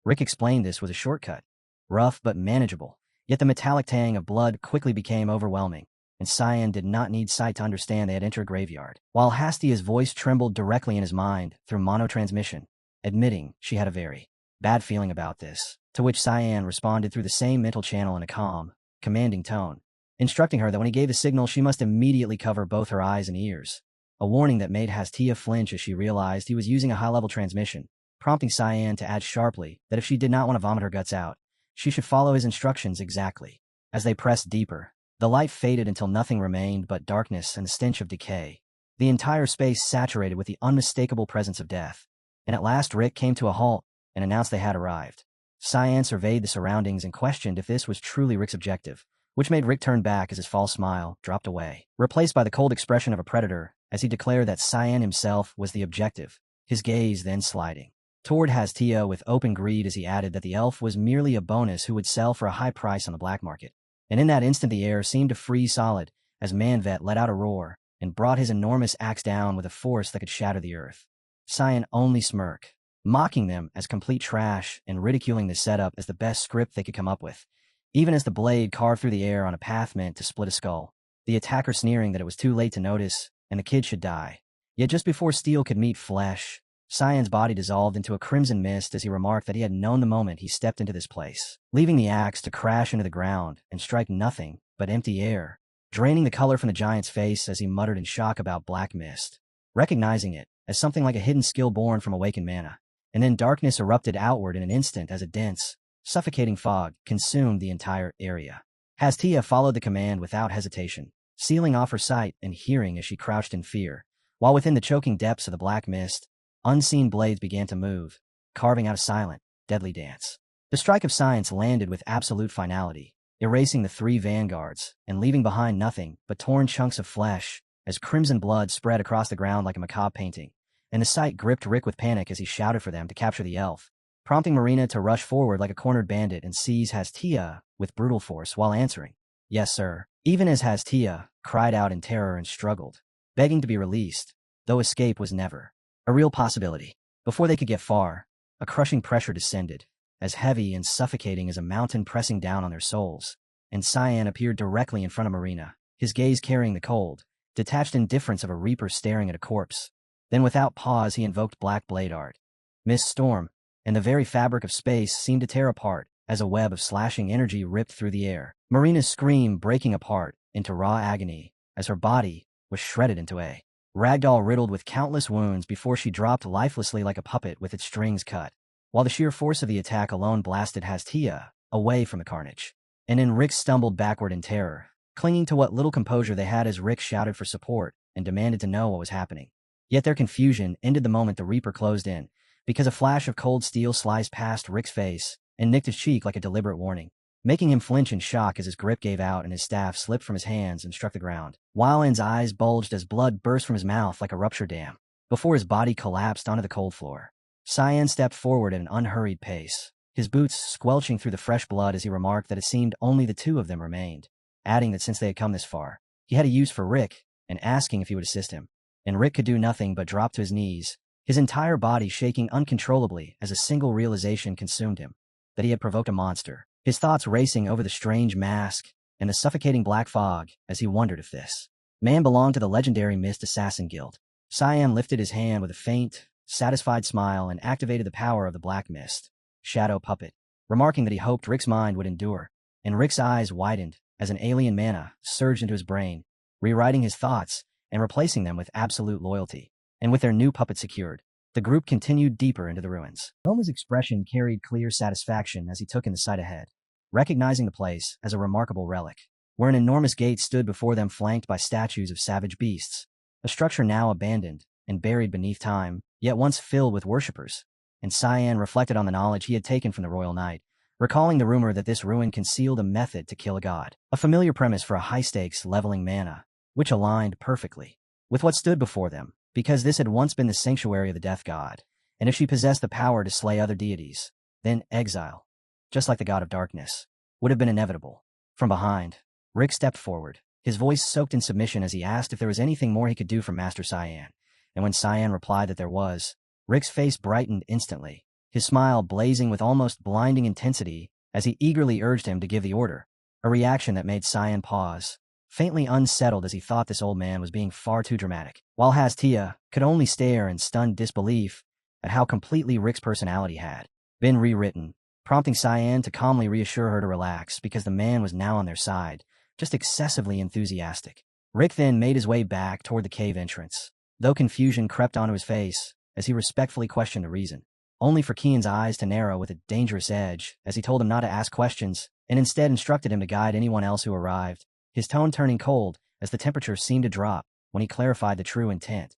A: Rick explained this was a shortcut, rough but manageable, yet the metallic tang of blood quickly became overwhelming, and Cyan did not need sight to understand they had entered a graveyard, while Hastia's voice trembled directly in his mind through monotransmission, admitting she had a very bad feeling about this, to which Cyan responded through the same mental channel in a calm, commanding tone, instructing her that when he gave the signal she must immediately cover both her eyes and ears, a warning that made Hastia flinch as she realized he was using a high-level transmission, prompting Cyan to add sharply that if she did not want to vomit her guts out, she should follow his instructions exactly. As they pressed deeper, the light faded until nothing remained but darkness and the stench of decay, the entire space saturated with the unmistakable presence of death. And at last Rick came to a halt and announced they had arrived. Cyan surveyed the surroundings and questioned if this was truly Rick's objective, which made Rick turn back as his false smile dropped away, replaced by the cold expression of a predator as he declared that Cyan himself was the objective, his gaze then sliding toward Hastia with open greed as he added that the elf was merely a bonus who would sell for a high price on the black market. And in that instant the air seemed to freeze solid as Manvet let out a roar and brought his enormous axe down with a force that could shatter the earth. Cyan only smirked, mocking them as complete trash and ridiculing the setup as the best script they could come up with, even as the blade carved through the air on a path meant to split a skull, the attacker sneering that it was too late to notice and the kid should die. Yet just before steel could meet flesh, Cyan's body dissolved into a crimson mist as he remarked that he had known the moment he stepped into this place, leaving the axe to crash into the ground and strike nothing but empty air, draining the color from the giant's face as he muttered in shock about black mist, recognizing it as something like a hidden skill born from awakened mana. And then darkness erupted outward in an instant as a dense, suffocating fog consumed the entire area. Hastia followed the command without hesitation, sealing off her sight and hearing as she crouched in fear, while within the choking depths of the black mist, unseen blades began to move, carving out a silent, deadly dance. The strike of science landed with absolute finality, erasing the 3 vanguards and leaving behind nothing but torn chunks of flesh as crimson blood spread across the ground like a macabre painting, and the sight gripped Rick with panic as he shouted for them to capture the elf, prompting Marina to rush forward like a cornered bandit and seize Hastia with brutal force while answering, "Yes, sir," even as Hastia cried out in terror and struggled, begging to be released, though escape was never a real possibility. Before they could get far, a crushing pressure descended, as heavy and suffocating as a mountain pressing down on their souls, and Cyan appeared directly in front of Marina, his gaze carrying the cold, detached indifference of a reaper staring at a corpse. Then without pause he invoked Black Blade Art. Mist storm, and the very fabric of space seemed to tear apart as a web of slashing energy ripped through the air, Marina's scream breaking apart into raw agony as her body was shredded into a ragdoll riddled with countless wounds before she dropped lifelessly like a puppet with its strings cut, while the sheer force of the attack alone blasted Hastia away from the carnage. And then Rick stumbled backward in terror, clinging to what little composure they had as Rick shouted for support and demanded to know what was happening. Yet their confusion ended the moment the Reaper closed in, because a flash of cold steel sliced past Rick's face and nicked his cheek like a deliberate warning, making him flinch in shock as his grip gave out and his staff slipped from his hands and struck the ground. Wildland's eyes bulged as blood burst from his mouth like a ruptured dam, before his body collapsed onto the cold floor. Cyan stepped forward at an unhurried pace, his boots squelching through the fresh blood as he remarked that it seemed only the two of them remained, adding that since they had come this far, he had a use for Rick and asking if he would assist him. And Rick could do nothing but drop to his knees, his entire body shaking uncontrollably as a single realization consumed him, that he had provoked a monster, his thoughts racing over the strange mask and the suffocating black fog as he wondered if this man belonged to the legendary Mist Assassin Guild. Cyan lifted his hand with a faint, satisfied smile and activated the power of the Black Mist Shadow Puppet, remarking that he hoped Rick's mind would endure, and Rick's eyes widened as an alien mana surged into his brain, rewriting his thoughts and replacing them with absolute loyalty. And with their new puppet secured, the group continued deeper into the ruins. Roma's expression carried clear satisfaction as he took in the sight ahead, recognizing the place as a remarkable relic, where an enormous gate stood before them flanked by statues of savage beasts, a structure now abandoned and buried beneath time, yet once filled with worshippers. And Cyan reflected on the knowledge he had taken from the Royal Knight, recalling the rumor that this ruin concealed a method to kill a god, a familiar premise for a high-stakes leveling mana, which aligned perfectly with what stood before them, because this had once been the sanctuary of the death god, and if she possessed the power to slay other deities, then exile, just like the god of darkness, would have been inevitable. From behind, Rick stepped forward, his voice soaked in submission as he asked if there was anything more he could do for Master Cyan, and when Cyan replied that there was, Rick's face brightened instantly, his smile blazing with almost blinding intensity as he eagerly urged him to give the order, a reaction that made Cyan pause, faintly unsettled as he thought this old man was being far too dramatic, while Hastia could only stare in stunned disbelief at how completely Rick's personality had been rewritten, prompting Cyan to calmly reassure her to relax because the man was now on their side, just excessively enthusiastic. Rick then made his way back toward the cave entrance, though confusion crept onto his face as he respectfully questioned the reason, only for Kian's eyes to narrow with a dangerous edge as he told him not to ask questions and instead instructed him to guide anyone else who arrived, his tone turning cold as the temperature seemed to drop when he clarified the true intent.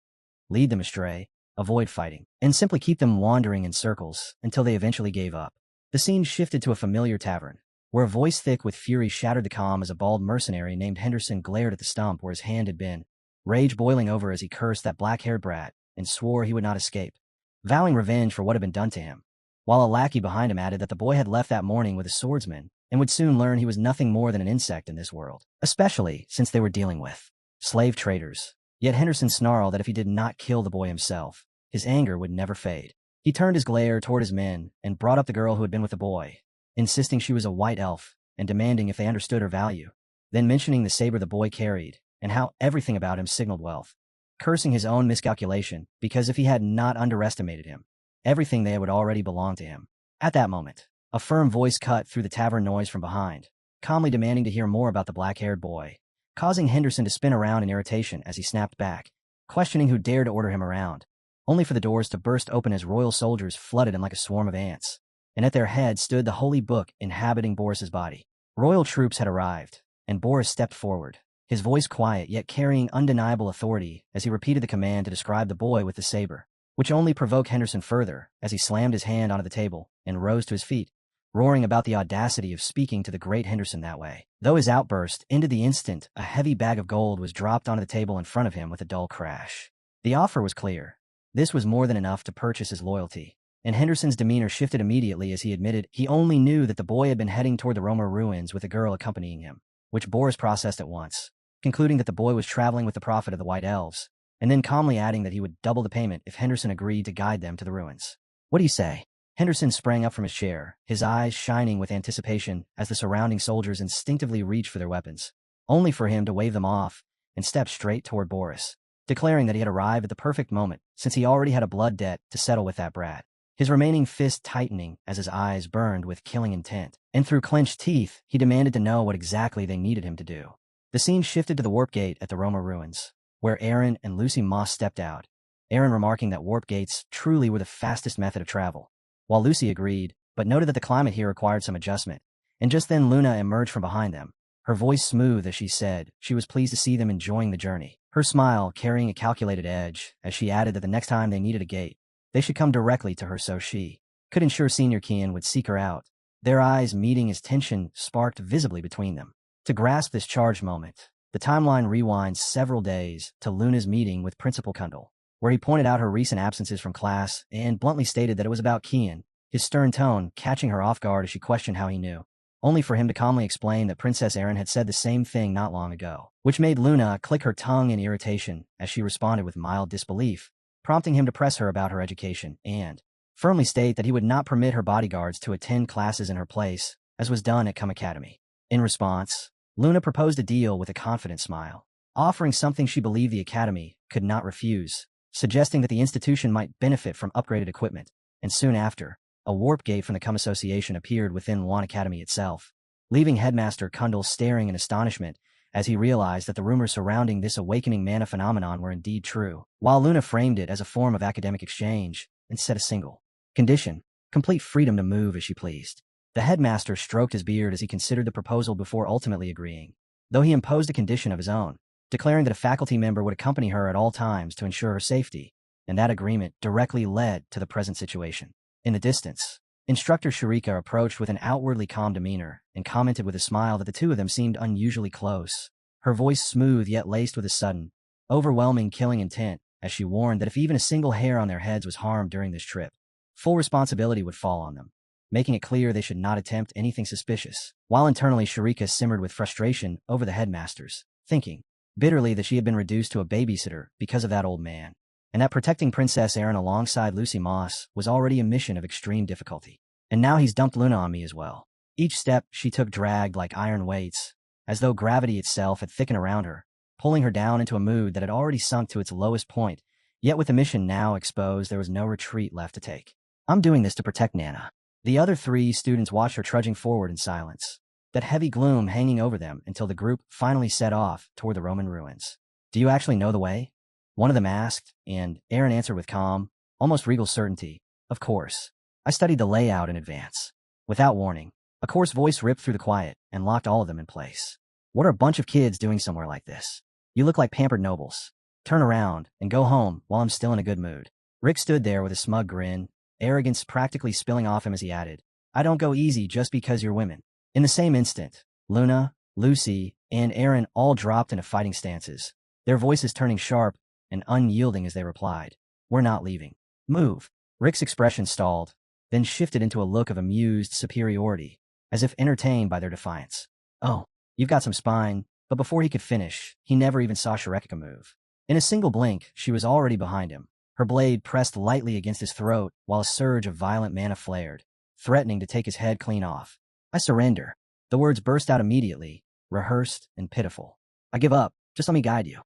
A: Lead them astray, avoid fighting, and simply keep them wandering in circles until they eventually gave up. The scene shifted to a familiar tavern, where a voice thick with fury shattered the calm as a bald mercenary named Henderson glared at the stump where his hand had been, rage boiling over as he cursed that black-haired brat and swore he would not escape, vowing revenge for what had been done to him, while a lackey behind him added that the boy had left that morning with a swordsman and would soon learn he was nothing more than an insect in this world, especially since they were dealing with slave traders. Yet Henderson snarled that if he did not kill the boy himself, his anger would never fade. He turned his glare toward his men and brought up the girl who had been with the boy, insisting she was a white elf and demanding if they understood her value, then mentioning the saber the boy carried and how everything about him signaled wealth, cursing his own miscalculation because if he had not underestimated him, everything there would already belong to him. At that moment, a firm voice cut through the tavern noise from behind, calmly demanding to hear more about the black-haired boy, causing Henderson to spin around in irritation as he snapped back, questioning who dared to order him around, only for the doors to burst open as royal soldiers flooded him like a swarm of ants, and at their head stood the holy book inhabiting Boris's body. Royal troops had arrived, and Boris stepped forward, his voice quiet yet carrying undeniable authority as he repeated the command to describe the boy with the saber, which only provoked Henderson further as he slammed his hand onto the table and rose to his feet, roaring about the audacity of speaking to the great Henderson that way. Though his outburst ended the instant a heavy bag of gold was dropped onto the table in front of him with a dull crash. The offer was clear. This was more than enough to purchase his loyalty, and Henderson's demeanor shifted immediately as he admitted he only knew that the boy had been heading toward the Roma ruins with a girl accompanying him, which Boris processed at once, concluding that the boy was traveling with the prophet of the White Elves, and then calmly adding that he would double the payment if Henderson agreed to guide them to the ruins. "What do you say?" Henderson sprang up from his chair, his eyes shining with anticipation as the surrounding soldiers instinctively reached for their weapons, only for him to wave them off and step straight toward Boris, declaring that he had arrived at the perfect moment since he already had a blood debt to settle with that brat, his remaining fist tightening as his eyes burned with killing intent, and through clenched teeth he demanded to know what exactly they needed him to do. The scene shifted to the warp gate at the Roma ruins, where Aaron and Lucy Moss stepped out, Aaron remarking that warp gates truly were the fastest method of travel, while Lucy agreed, but noted that the climate here required some adjustment, and just then Luna emerged from behind them, her voice smooth as she said she was pleased to see them enjoying the journey, her smile carrying a calculated edge as she added that the next time they needed a gate, they should come directly to her so she could ensure Senior Cyan would seek her out. Their eyes meeting as tension sparked visibly between them. To grasp this charged moment, the timeline rewinds several days to Luna's meeting with Principal Kundal, where he pointed out her recent absences from class and bluntly stated that it was about Cyan, his stern tone catching her off guard as she questioned how he knew, only for him to calmly explain that Princess Erin had said the same thing not long ago, which made Luna click her tongue in irritation as she responded with mild disbelief, prompting him to press her about her education and firmly state that he would not permit her bodyguards to attend classes in her place, as was done at Cum Academy. In response, Luna proposed a deal with a confident smile, offering something she believed the Academy could not refuse, suggesting that the institution might benefit from upgraded equipment, and soon after, a warp gate from the Cum Association appeared within Wan Academy itself, leaving Headmaster Kundal staring in astonishment as he realized that the rumors surrounding this awakening mana phenomenon were indeed true, while Luna framed it as a form of academic exchange and set a single condition: complete freedom to move as she pleased. The headmaster stroked his beard as he considered the proposal before ultimately agreeing, though he imposed a condition of his own, declaring that a faculty member would accompany her at all times to ensure her safety, and that agreement directly led to the present situation. In the distance, Instructor Sharika approached with an outwardly calm demeanor and commented with a smile that the two of them seemed unusually close, her voice smooth yet laced with a sudden, overwhelming killing intent as she warned that if even a single hair on their heads was harmed during this trip, full responsibility would fall on them, making it clear they should not attempt anything suspicious, while internally Sharika simmered with frustration over the headmasters, thinking bitterly that she had been reduced to a babysitter because of that old man, and that protecting Princess Erin alongside Lucy Moss was already a mission of extreme difficulty. And now he's dumped Luna on me as well. Each step she took dragged like iron weights, as though gravity itself had thickened around her, pulling her down into a mood that had already sunk to its lowest point, yet with the mission now exposed there was no retreat left to take. I'm doing this to protect Nana. The other three students watched her trudging forward in silence, that heavy gloom hanging over them until the group finally set off toward the Roman ruins. Do you actually know the way? One of them asked, and Erin answered with calm, almost regal certainty, of course. I studied the layout in advance. Without warning, a coarse voice ripped through the quiet and locked all of them in place. What are a bunch of kids doing somewhere like this? You look like pampered nobles. Turn around and go home while I'm still in a good mood. Rick stood there with a smug grin, arrogance practically spilling off him as he added, I don't go easy just because you're women. In the same instant, Luna, Lucy, and Erin all dropped into fighting stances, their voices turning sharp and unyielding as they replied, We're not leaving. Move. Rick's expression stalled, then shifted into a look of amused superiority, as if entertained by their defiance. Oh, you've got some spine, but before he could finish, he never even saw Sharika move. In a single blink, she was already behind him, her blade pressed lightly against his throat while a surge of violent mana flared, threatening to take his head clean off. I surrender. The words burst out immediately, rehearsed and pitiful. I give up. Just let me guide you.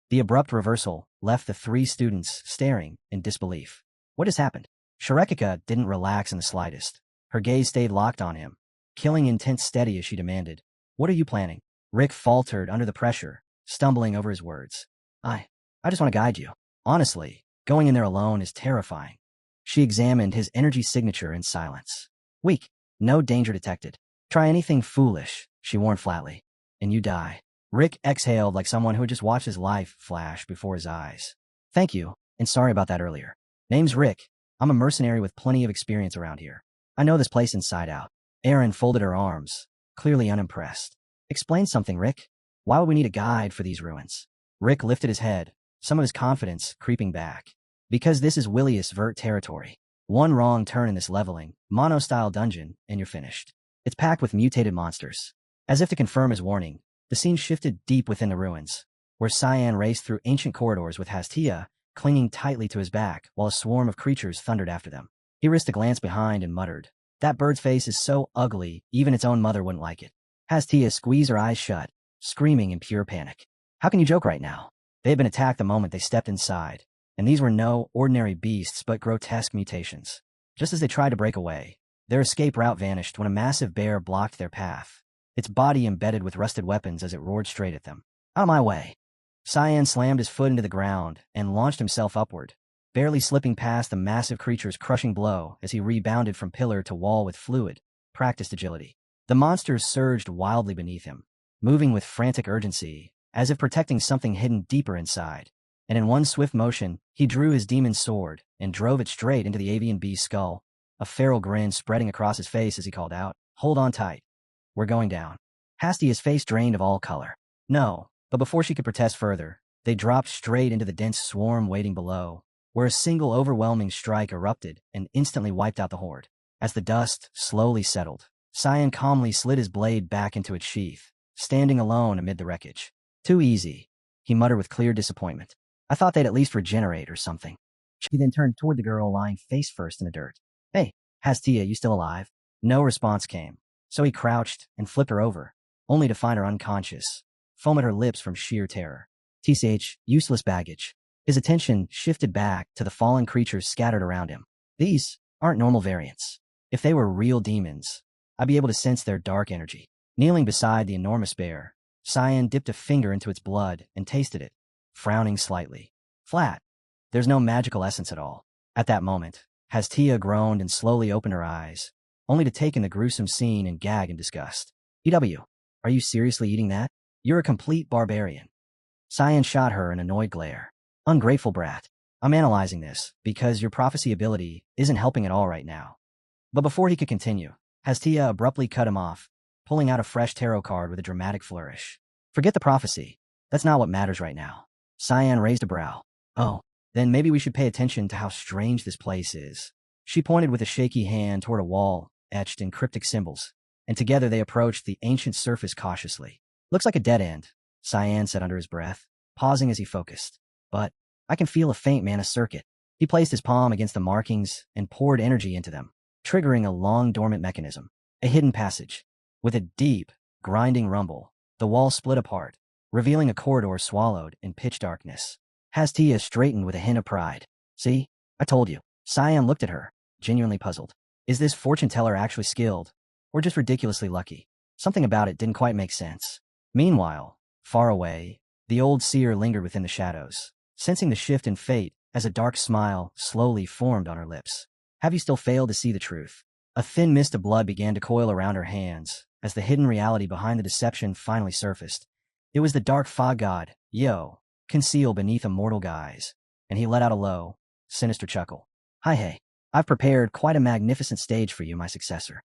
A: The abrupt reversal left the three students staring in disbelief. What has happened? Sharika didn't relax in the slightest. Her gaze stayed locked on him, killing intent steady as she demanded, What are you planning? Rick faltered under the pressure, stumbling over his words. I just want to guide you. Honestly, going in there alone is terrifying. She examined his energy signature in silence. Weak. No danger detected. Try anything foolish, she warned flatly, and you die. Rick exhaled like someone who had just watched his life flash before his eyes. Thank you, and sorry about that earlier. Name's Rick. I'm a mercenary with plenty of experience around here. I know this place inside out. Erin folded her arms, clearly unimpressed. Explain something, Rick. Why would we need a guide for these ruins? Rick lifted his head, some of his confidence creeping back. Because this is Willius Vert territory. One wrong turn in this leveling, mono-style dungeon, and you're finished. It's packed with mutated monsters. As if to confirm his warning, the scene shifted deep within the ruins, where Cyan raced through ancient corridors with Hastia clinging tightly to his back while a swarm of creatures thundered after them. He risked a glance behind and muttered, That bird's face is so ugly, even its own mother wouldn't like it. Hastia squeezed her eyes shut, screaming in pure panic. How can you joke right now? They had been attacked the moment they stepped inside, and these were no ordinary beasts but grotesque mutations. Just as they tried to break away, their escape route vanished when a massive bear blocked their path, its body embedded with rusted weapons as it roared straight at them. Out of my way. Cyan slammed his foot into the ground and launched himself upward, barely slipping past the massive creature's crushing blow as he rebounded from pillar to wall with fluid, practiced agility. The monsters surged wildly beneath him, moving with frantic urgency, as if protecting something hidden deeper inside. And in one swift motion, he drew his demon sword and drove it straight into the avian beast's skull, a feral grin spreading across his face as he called out, "Hold on tight. We're going down." Hastia's face drained of all color. No, but before she could protest further, they dropped straight into the dense swarm waiting below, where a single overwhelming strike erupted and instantly wiped out the horde. As the dust slowly settled, Cyan calmly slid his blade back into its sheath, standing alone amid the wreckage. "Too easy," he muttered with clear disappointment. "I thought they'd at least regenerate or something." She then turned toward the girl lying face first in the dirt. "Hey, Hastia, you still alive?" No response came, so he crouched and flipped her over, only to find her unconscious, foam at her lips from sheer terror. TCH, useless baggage. His attention shifted back to the fallen creatures scattered around him. These aren't normal variants. If they were real demons, I'd be able to sense their dark energy. Kneeling beside the enormous bear, Cyan dipped a finger into its blood and tasted it, frowning slightly. Flat. There's no magical essence at all. At that moment, Hastia groaned and slowly opened her eyes, only to take in the gruesome scene and gag in disgust. "EW, are you seriously eating that? You're a complete barbarian." Cyan shot her an annoyed glare. "Ungrateful brat. I'm analyzing this because your prophecy ability isn't helping at all right now." But before he could continue, Hastia abruptly cut him off, pulling out a fresh tarot card with a dramatic flourish. "Forget the prophecy. That's not what matters right now." Cyan raised a brow. "Oh, then maybe we should pay attention to how strange this place is." She pointed with a shaky hand toward a wall etched in cryptic symbols, and together they approached the ancient surface cautiously. "Looks like a dead end," Cyan said under his breath, pausing as he focused. "But I can feel a faint mana circuit." He placed his palm against the markings and poured energy into them, triggering a long-dormant mechanism. A hidden passage. With a deep, grinding rumble, the wall split apart, revealing a corridor swallowed in pitch darkness. Hastia straightened with a hint of pride. "See? I told you." Cyan looked at her, genuinely puzzled. Is this fortune teller actually skilled, or just ridiculously lucky? Something about it didn't quite make sense. Meanwhile, far away, the old seer lingered within the shadows, sensing the shift in fate as a dark smile slowly formed on her lips. "Have you still failed to see the truth?" A thin mist of blood began to coil around her hands as the hidden reality behind the deception finally surfaced. It was the dark fog god, Yo, concealed beneath a mortal guise, and he let out a low, sinister chuckle. "Hi hey, I've prepared quite a magnificent stage for you, my successor."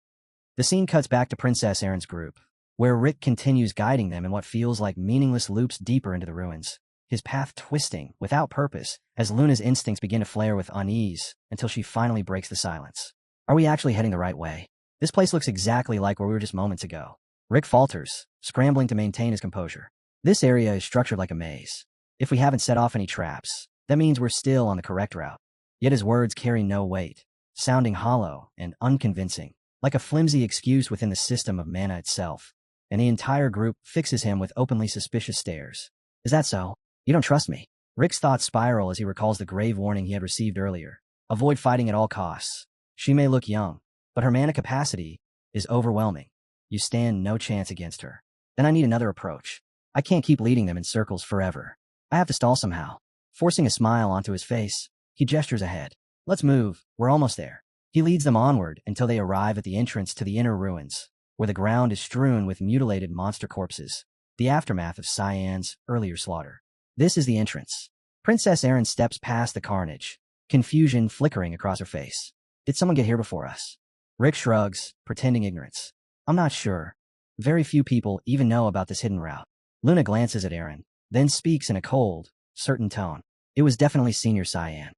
A: The scene cuts back to Princess Erin's group, where Rick continues guiding them in what feels like meaningless loops deeper into the ruins, his path twisting, without purpose, as Luna's instincts begin to flare with unease until she finally breaks the silence. "Are we actually heading the right way? This place looks exactly like where we were just moments ago." Rick falters, scrambling to maintain his composure. "This area is structured like a maze. If we haven't set off any traps, that means we're still on the correct route." Yet his words carry no weight, sounding hollow and unconvincing, like a flimsy excuse within the system of mana itself, and the entire group fixes him with openly suspicious stares. "Is that so? You don't trust me?" Rick's thoughts spiral as he recalls the grave warning he had received earlier. Avoid fighting at all costs. She may look young, but her mana capacity is overwhelming. You stand no chance against her. Then I need another approach. I can't keep leading them in circles forever. I have to stall somehow. Forcing a smile onto his face, he gestures ahead. "Let's move, we're almost there." He leads them onward until they arrive at the entrance to the inner ruins, where the ground is strewn with mutilated monster corpses, the aftermath of Cyan's earlier slaughter. This is the entrance. Princess Erin steps past the carnage, confusion flickering across her face. "Did someone get here before us?" Rick shrugs, pretending ignorance. "I'm not sure. Very few people even know about this hidden route." Luna glances at Erin, then speaks in a cold, certain tone. "It was definitely Senior Cyan."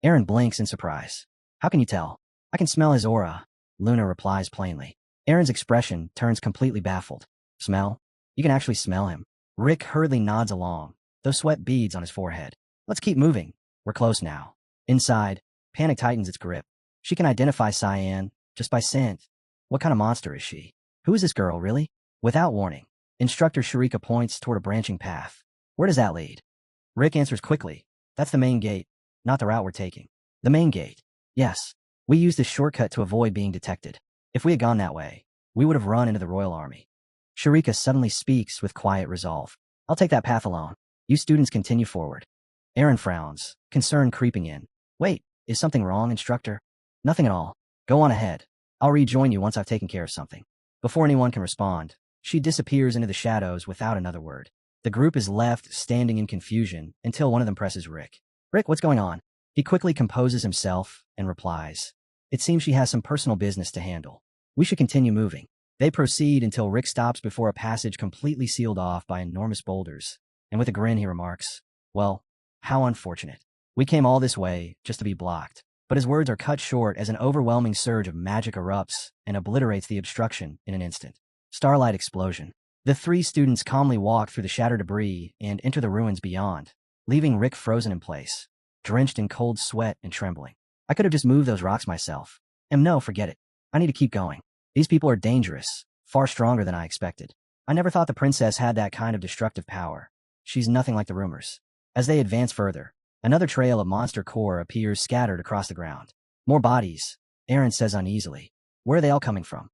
A: Erin blinks in surprise. "How can you tell?" "I can smell his aura," Luna replies plainly. Erin's expression turns completely baffled. "Smell? You can actually smell him." Rick hurriedly nods along, though sweat beads on his forehead. "Let's keep moving. We're close now." Inside, panic tightens its grip. She can identify Cyan just by scent. What kind of monster is she? Who is this girl, really? Without warning, Instructor Sharika points toward a branching path. "Where does that lead?" Rick answers quickly. "That's the main gate, not the route we're taking." "The main gate?" "Yes. We used this shortcut to avoid being detected. If we had gone that way, we would have run into the royal army." Sharika suddenly speaks with quiet resolve. "I'll take that path alone. You students continue forward." Erin frowns, concern creeping in. "Wait, is something wrong, Instructor?" "Nothing at all. Go on ahead. I'll rejoin you once I've taken care of something." Before anyone can respond, She disappears into the shadows without another word. The group is left standing in confusion until one of them presses Rick. Rick, what's going on? He quickly composes himself and replies. It seems she has some personal business to handle. We should continue moving. They proceed until Rick stops before a passage completely sealed off by enormous boulders, and with a grin he remarks, well, how unfortunate. We came all this way just to be blocked. But his words are cut short as an overwhelming surge of magic erupts and obliterates the obstruction in an instant. Starlight explosion. The three students calmly walk through the shattered debris and enter the ruins beyond, leaving Rick frozen in place, drenched in cold sweat and trembling. I could have just moved those rocks myself. No, forget it. I need to keep going. These people are dangerous, far stronger than I expected. I never thought the princess had that kind of destructive power. She's nothing like the rumors. As they advance further, another trail of monster core appears scattered across the ground. More bodies, Aaron says uneasily. Where are they all coming from?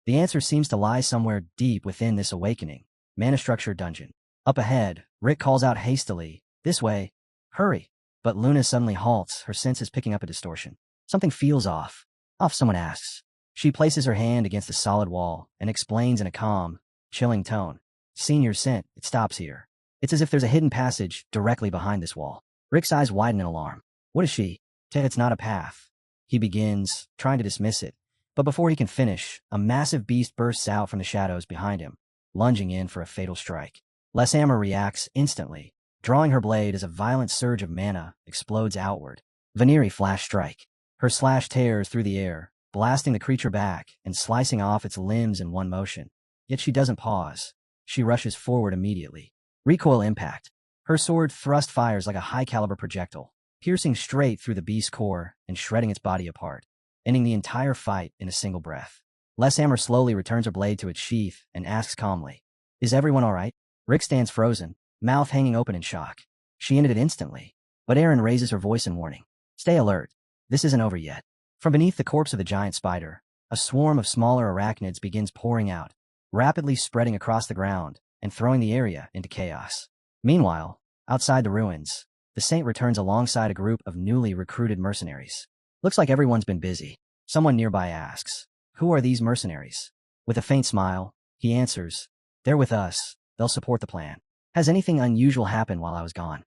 A: The answer seems to lie somewhere deep within this awakening, mana-structured dungeon. Up ahead, Rick calls out hastily, this way, hurry. But Luna suddenly halts, her senses picking up a distortion. Something feels off. Off, someone asks. She places her hand against the solid wall and explains in a calm, chilling tone. Senior sent, it stops here. It's as if there's a hidden passage directly behind this wall. Rick's eyes widen in alarm. What is she? It's not a path. He begins, trying to dismiss it, but before he can finish, a massive beast bursts out from the shadows behind him, lunging in for a fatal strike. Leshammer reacts instantly, drawing her blade as a violent surge of mana explodes outward. Veneri flash strike. Her slash tears through the air, blasting the creature back and slicing off its limbs in one motion. Yet she doesn't pause. She rushes forward immediately. Recoil impact. Her sword thrust fires like a high-caliber projectile, piercing straight through the beast's core and shredding its body apart, ending the entire fight in a single breath. Leshammer slowly returns her blade to its sheath and asks calmly, is everyone all right? Rick stands frozen, mouth hanging open in shock. She ended it instantly, but Aaron raises her voice in warning. Stay alert. This isn't over yet. From beneath the corpse of the giant spider, a swarm of smaller arachnids begins pouring out, rapidly spreading across the ground and throwing the area into chaos. Meanwhile, outside the ruins, the Saint returns alongside a group of newly recruited mercenaries. Looks like everyone's been busy. Someone nearby asks, who are these mercenaries? With a faint smile, he answers, they're with us. They'll support the plan. Has anything unusual happened while I was gone?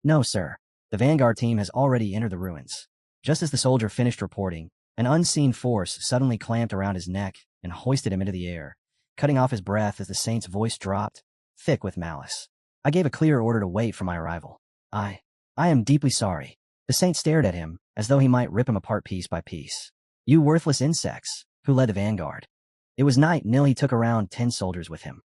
A: No, sir. The Vanguard team has already entered the ruins. Just as the soldier finished reporting, an unseen force suddenly clamped around his neck and hoisted him into the air, cutting off his breath as the Saint's voice dropped, thick with malice. I gave a clear order to wait for my arrival. I am deeply sorry. The Saint stared at him, as though he might rip him apart piece by piece. You worthless insects, who led the Vanguard? It was night until he took around 10 soldiers with him.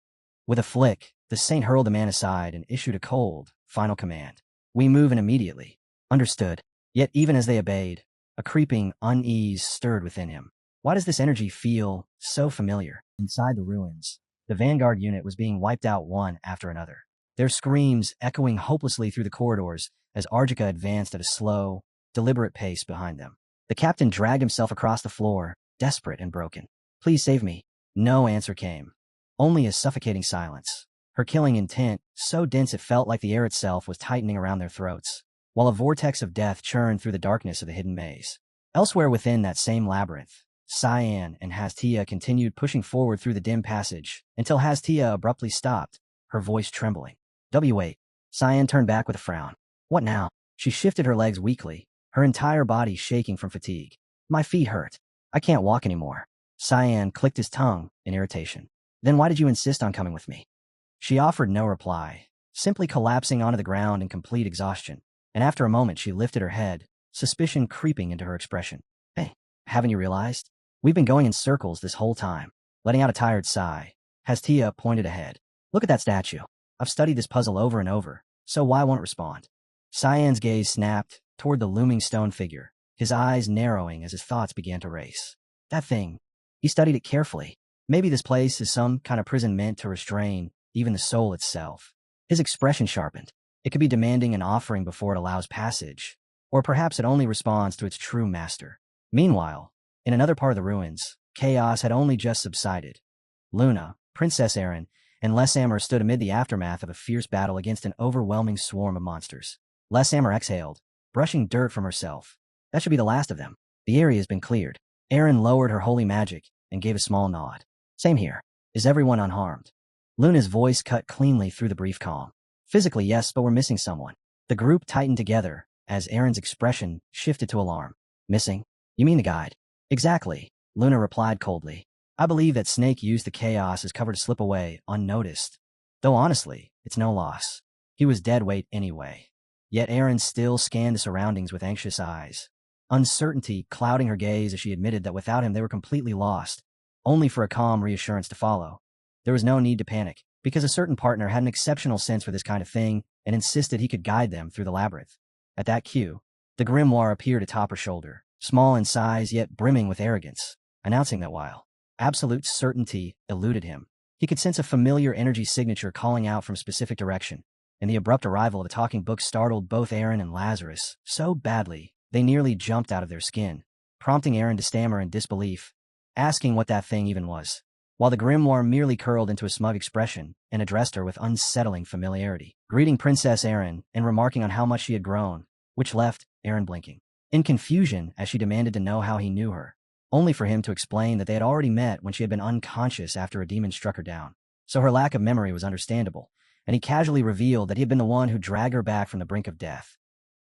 A: With a flick, the Saint hurled the man aside and issued a cold, final command. We move in immediately. Understood. Yet even as they obeyed, a creeping unease stirred within him. Why does this energy feel so familiar? Inside the ruins, the Vanguard unit was being wiped out one after another, their screams echoing hopelessly through the corridors as Argica advanced at a slow, deliberate pace behind them. The captain dragged himself across the floor, desperate and broken. Please save me. No answer came. Only a suffocating silence. Her killing intent, so dense it felt like the air itself was tightening around their throats, while a vortex of death churned through the darkness of the hidden maze. Elsewhere within that same labyrinth, Cyan and Hastia continued pushing forward through the dim passage until Hastia abruptly stopped, her voice trembling. Wait. Cyan turned back with a frown. What now? She shifted her legs weakly, her entire body shaking from fatigue. My feet hurt. I can't walk anymore. Cyan clicked his tongue in irritation. Then why did you insist on coming with me? She offered no reply, simply collapsing onto the ground in complete exhaustion. And after a moment she lifted her head, suspicion creeping into her expression. Hey, haven't you realized? We've been going in circles this whole time. Letting out a tired sigh, Hastia pointed ahead. Look at that statue. I've studied this puzzle over and over, so why won't it respond? Cyan's gaze snapped toward the looming stone figure, his eyes narrowing as his thoughts began to race. That thing. He studied it carefully. Maybe this place is some kind of prison meant to restrain even the soul itself. His expression sharpened. It could be demanding an offering before it allows passage, or perhaps it only responds to its true master. Meanwhile, in another part of the ruins, chaos had only just subsided. Luna, Princess Aaron, and Leshammer stood amid the aftermath of a fierce battle against an overwhelming swarm of monsters. Leshammer exhaled, brushing dirt from herself. That should be the last of them. The area has been cleared. Aaron lowered her holy magic and gave a small nod. Same here. Is everyone unharmed? Luna's voice cut cleanly through the brief calm. Physically, yes, but we're missing someone. The group tightened together as Aaron's expression shifted to alarm. Missing? You mean the guide? Exactly, Luna replied coldly. I believe that Snake used the chaos as cover to slip away, unnoticed. Though honestly, it's no loss. He was dead weight anyway. Yet Aaron still scanned the surroundings with anxious eyes. Uncertainty clouding her gaze as she admitted that without him they were completely lost, only for a calm reassurance to follow. There was no need to panic, because a certain partner had an exceptional sense for this kind of thing and insisted he could guide them through the labyrinth. At that cue, the grimoire appeared atop her shoulder, small in size yet brimming with arrogance, announcing that while absolute certainty eluded him, he could sense a familiar energy signature calling out from a specific direction, and the abrupt arrival of a talking book startled both Aaron and Lazarus so badly they nearly jumped out of their skin, prompting Aaron to stammer in disbelief, asking what that thing even was, while the grimoire merely curled into a smug expression and addressed her with unsettling familiarity, greeting Princess Aaron and remarking on how much she had grown, which left Aaron blinking in confusion as she demanded to know how he knew her, only for him to explain that they had already met when she had been unconscious after a demon struck her down. So her lack of memory was understandable, and he casually revealed that he had been the one who dragged her back from the brink of death.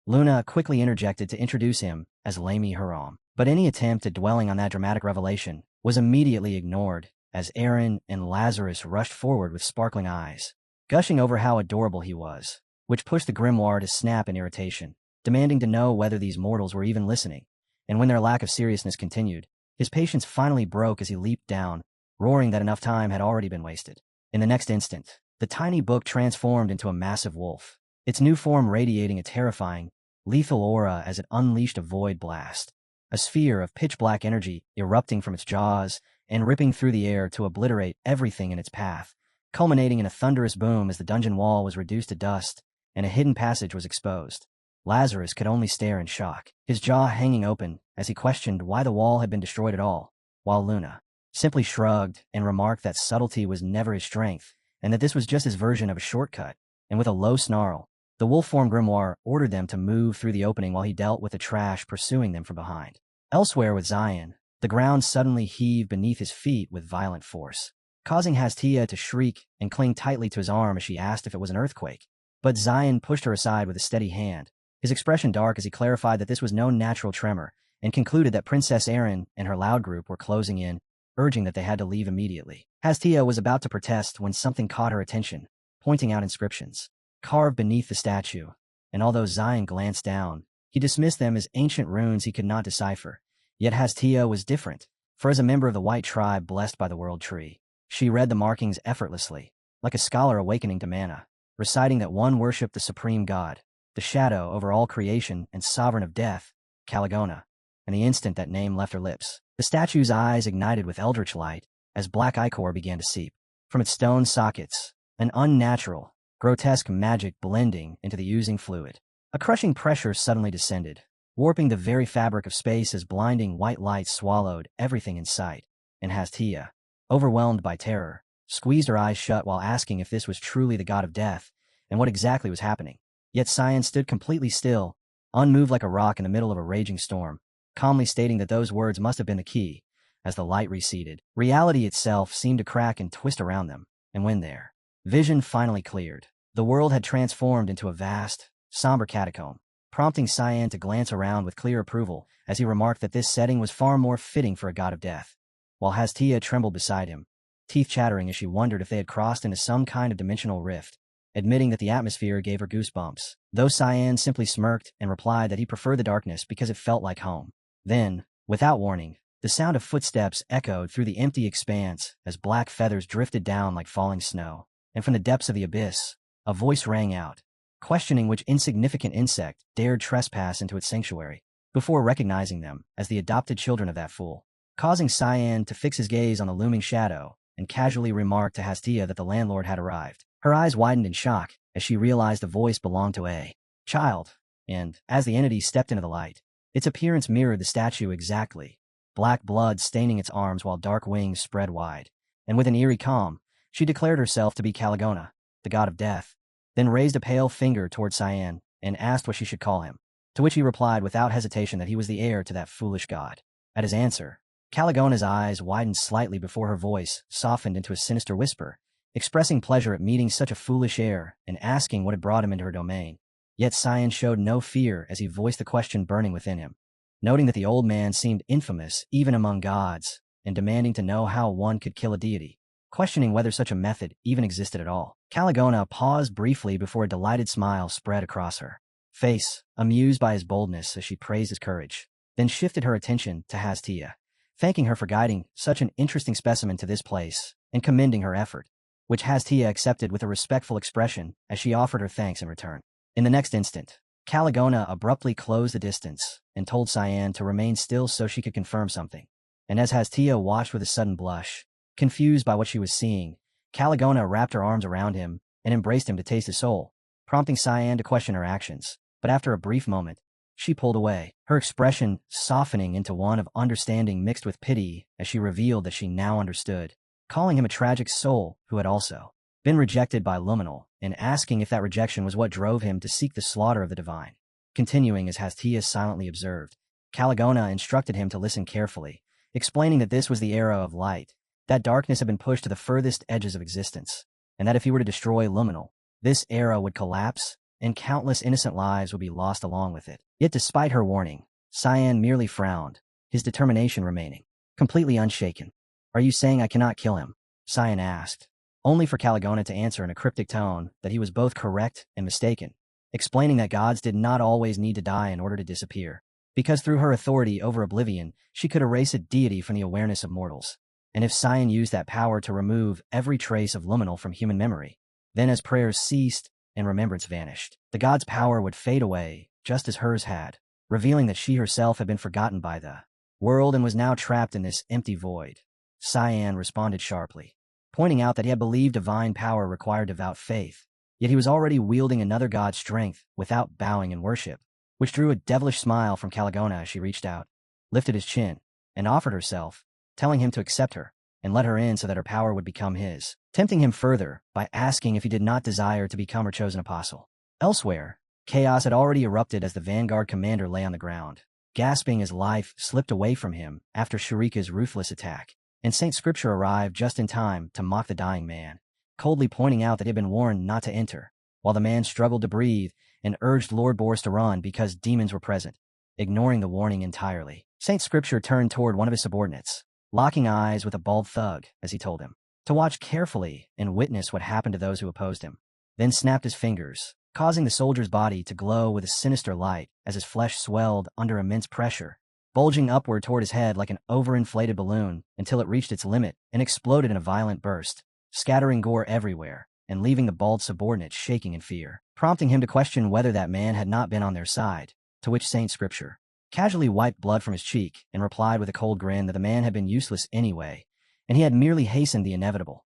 A: Luna quickly interjected to introduce him as Lamy Haram, but any attempt at dwelling on that dramatic revelation was immediately ignored as Aaron and Lazarus rushed forward with sparkling eyes, gushing over how adorable he was, which pushed the grimoire to snap in irritation, demanding to know whether these mortals were even listening. And when their lack of seriousness continued, his patience finally broke as he leaped down, roaring that enough time had already been wasted. In the next instant, the tiny book transformed into a massive wolf, its new form radiating a terrifying, lethal aura as it unleashed a void blast, a sphere of pitch-black energy erupting from its jaws and ripping through the air to obliterate everything in its path, culminating in a thunderous boom as the dungeon wall was reduced to dust and a hidden passage was exposed. Lazarus could only stare in shock, his jaw hanging open as he questioned why the wall had been destroyed at all, while Luna simply shrugged and remarked that subtlety was never his strength and that this was just his version of a shortcut. And with a low snarl, the wolf-form grimoire ordered them to move through the opening while he dealt with the trash pursuing them from behind. Elsewhere with Cyan, the ground suddenly heaved beneath his feet with violent force, causing Hastia to shriek and cling tightly to his arm as she asked if it was an earthquake. But Cyan pushed her aside with a steady hand, his expression dark as he clarified that this was no natural tremor, and concluded that Princess Aaron and her loud group were closing in, urging that they had to leave immediately. Hastia was about to protest when something caught her attention, pointing out inscriptions carved beneath the statue, and although Cyan glanced down, he dismissed them as ancient runes he could not decipher. Yet Hastia was different, for as a member of the white tribe blessed by the World Tree, she read the markings effortlessly, like a scholar awakening to mana, reciting that one worshipped the supreme god, the shadow over all creation and sovereign of death, Caligona. And the instant that name left her lips, the statue's eyes ignited with eldritch light as black ichor began to seep from its stone sockets, an unnatural, grotesque magic blending into the oozing fluid. A crushing pressure suddenly descended, warping the very fabric of space as blinding white light swallowed everything in sight, and Hastia, overwhelmed by terror, squeezed her eyes shut while asking if this was truly the god of death and what exactly was happening. Yet Cyan stood completely still, unmoved like a rock in the middle of a raging storm, calmly stating that those words must have been the key. As the light receded, reality itself seemed to crack and twist around them, and when their vision finally cleared, the world had transformed into a vast, somber catacomb, prompting Cyan to glance around with clear approval as he remarked that this setting was far more fitting for a god of death, while Hastia trembled beside him, teeth chattering as she wondered if they had crossed into some kind of dimensional rift, admitting that the atmosphere gave her goosebumps, though Cyan simply smirked and replied that he preferred the darkness because it felt like home. Then, without warning, the sound of footsteps echoed through the empty expanse as black feathers drifted down like falling snow, and from the depths of the abyss, a voice rang out, questioning which insignificant insect dared trespass into its sanctuary, before recognizing them as the adopted children of that fool, causing Cyan to fix his gaze on the looming shadow and casually remark to Hastia that the landlord had arrived. Her eyes widened in shock as she realized the voice belonged to a child, and, as the entity stepped into the light, its appearance mirrored the statue exactly, black blood staining its arms while dark wings spread wide, and with an eerie calm, she declared herself to be Caligona, the god of death, then raised a pale finger toward Cyan and asked what she should call him, to which he replied without hesitation that he was the heir to that foolish god. At his answer, Caligona's eyes widened slightly before her voice softened into a sinister whisper, expressing pleasure at meeting such a foolish heir and asking what had brought him into her domain. Yet Cyan showed no fear as he voiced the question burning within him, noting that the old man seemed infamous even among gods and demanding to know how one could kill a deity, questioning whether such a method even existed at all. Caligona paused briefly before a delighted smile spread across her face, amused by his boldness as she praised his courage, then shifted her attention to Hastia, thanking her for guiding such an interesting specimen to this place and commending her effort, which Hastia accepted with a respectful expression as she offered her thanks in return. In the next instant, Caligona abruptly closed the distance and told Cyan to remain still so she could confirm something. And as Hastia watched with a sudden blush, confused by what she was seeing, Caligona wrapped her arms around him and embraced him to taste his soul, prompting Cyan to question her actions. But after a brief moment, she pulled away, her expression softening into one of understanding mixed with pity as she revealed that she now understood, calling him a tragic soul who had also been rejected by Luminal, and asking if that rejection was what drove him to seek the slaughter of the divine. Continuing as Hastia silently observed, Caligona instructed him to listen carefully, explaining that this was the era of light, that darkness had been pushed to the furthest edges of existence, and that if he were to destroy Luminal, this era would collapse, and countless innocent lives would be lost along with it. Yet despite her warning, Cyan merely frowned, his determination remaining completely unshaken. "Are you saying I cannot kill him?" Cyan asked, only for Caligona to answer in a cryptic tone that he was both correct and mistaken, explaining that gods did not always need to die in order to disappear, because through her authority over oblivion, she could erase a deity from the awareness of mortals. And if Cyan used that power to remove every trace of Luminal from human memory, then as prayers ceased and remembrance vanished, the god's power would fade away, just as hers had, revealing that she herself had been forgotten by the world and was now trapped in this empty void. Cyan responded sharply, pointing out that he had believed divine power required devout faith, yet he was already wielding another god's strength without bowing in worship, which drew a devilish smile from Caligona as she reached out, lifted his chin, and offered herself, telling him to accept her and let her in so that her power would become his, tempting him further by asking if he did not desire to become her chosen apostle. Elsewhere, chaos had already erupted as the vanguard commander lay on the ground, gasping as life slipped away from him after Shurika's ruthless attack, and Saint Scripture arrived just in time to mock the dying man, coldly pointing out that he had been warned not to enter, while the man struggled to breathe and urged Lord Boris to run because demons were present. Ignoring the warning entirely, Saint Scripture turned toward one of his subordinates, locking eyes with a bald thug as he told him to watch carefully and witness what happened to those who opposed him, then snapped his fingers, causing the soldier's body to glow with a sinister light as his flesh swelled under immense pressure, bulging upward toward his head like an overinflated balloon until it reached its limit and exploded in a violent burst, scattering gore everywhere and leaving the bald subordinate shaking in fear, prompting him to question whether that man had not been on their side, to which Saint Scripture casually wiped blood from his cheek and replied with a cold grin that the man had been useless anyway, and he had merely hastened the inevitable,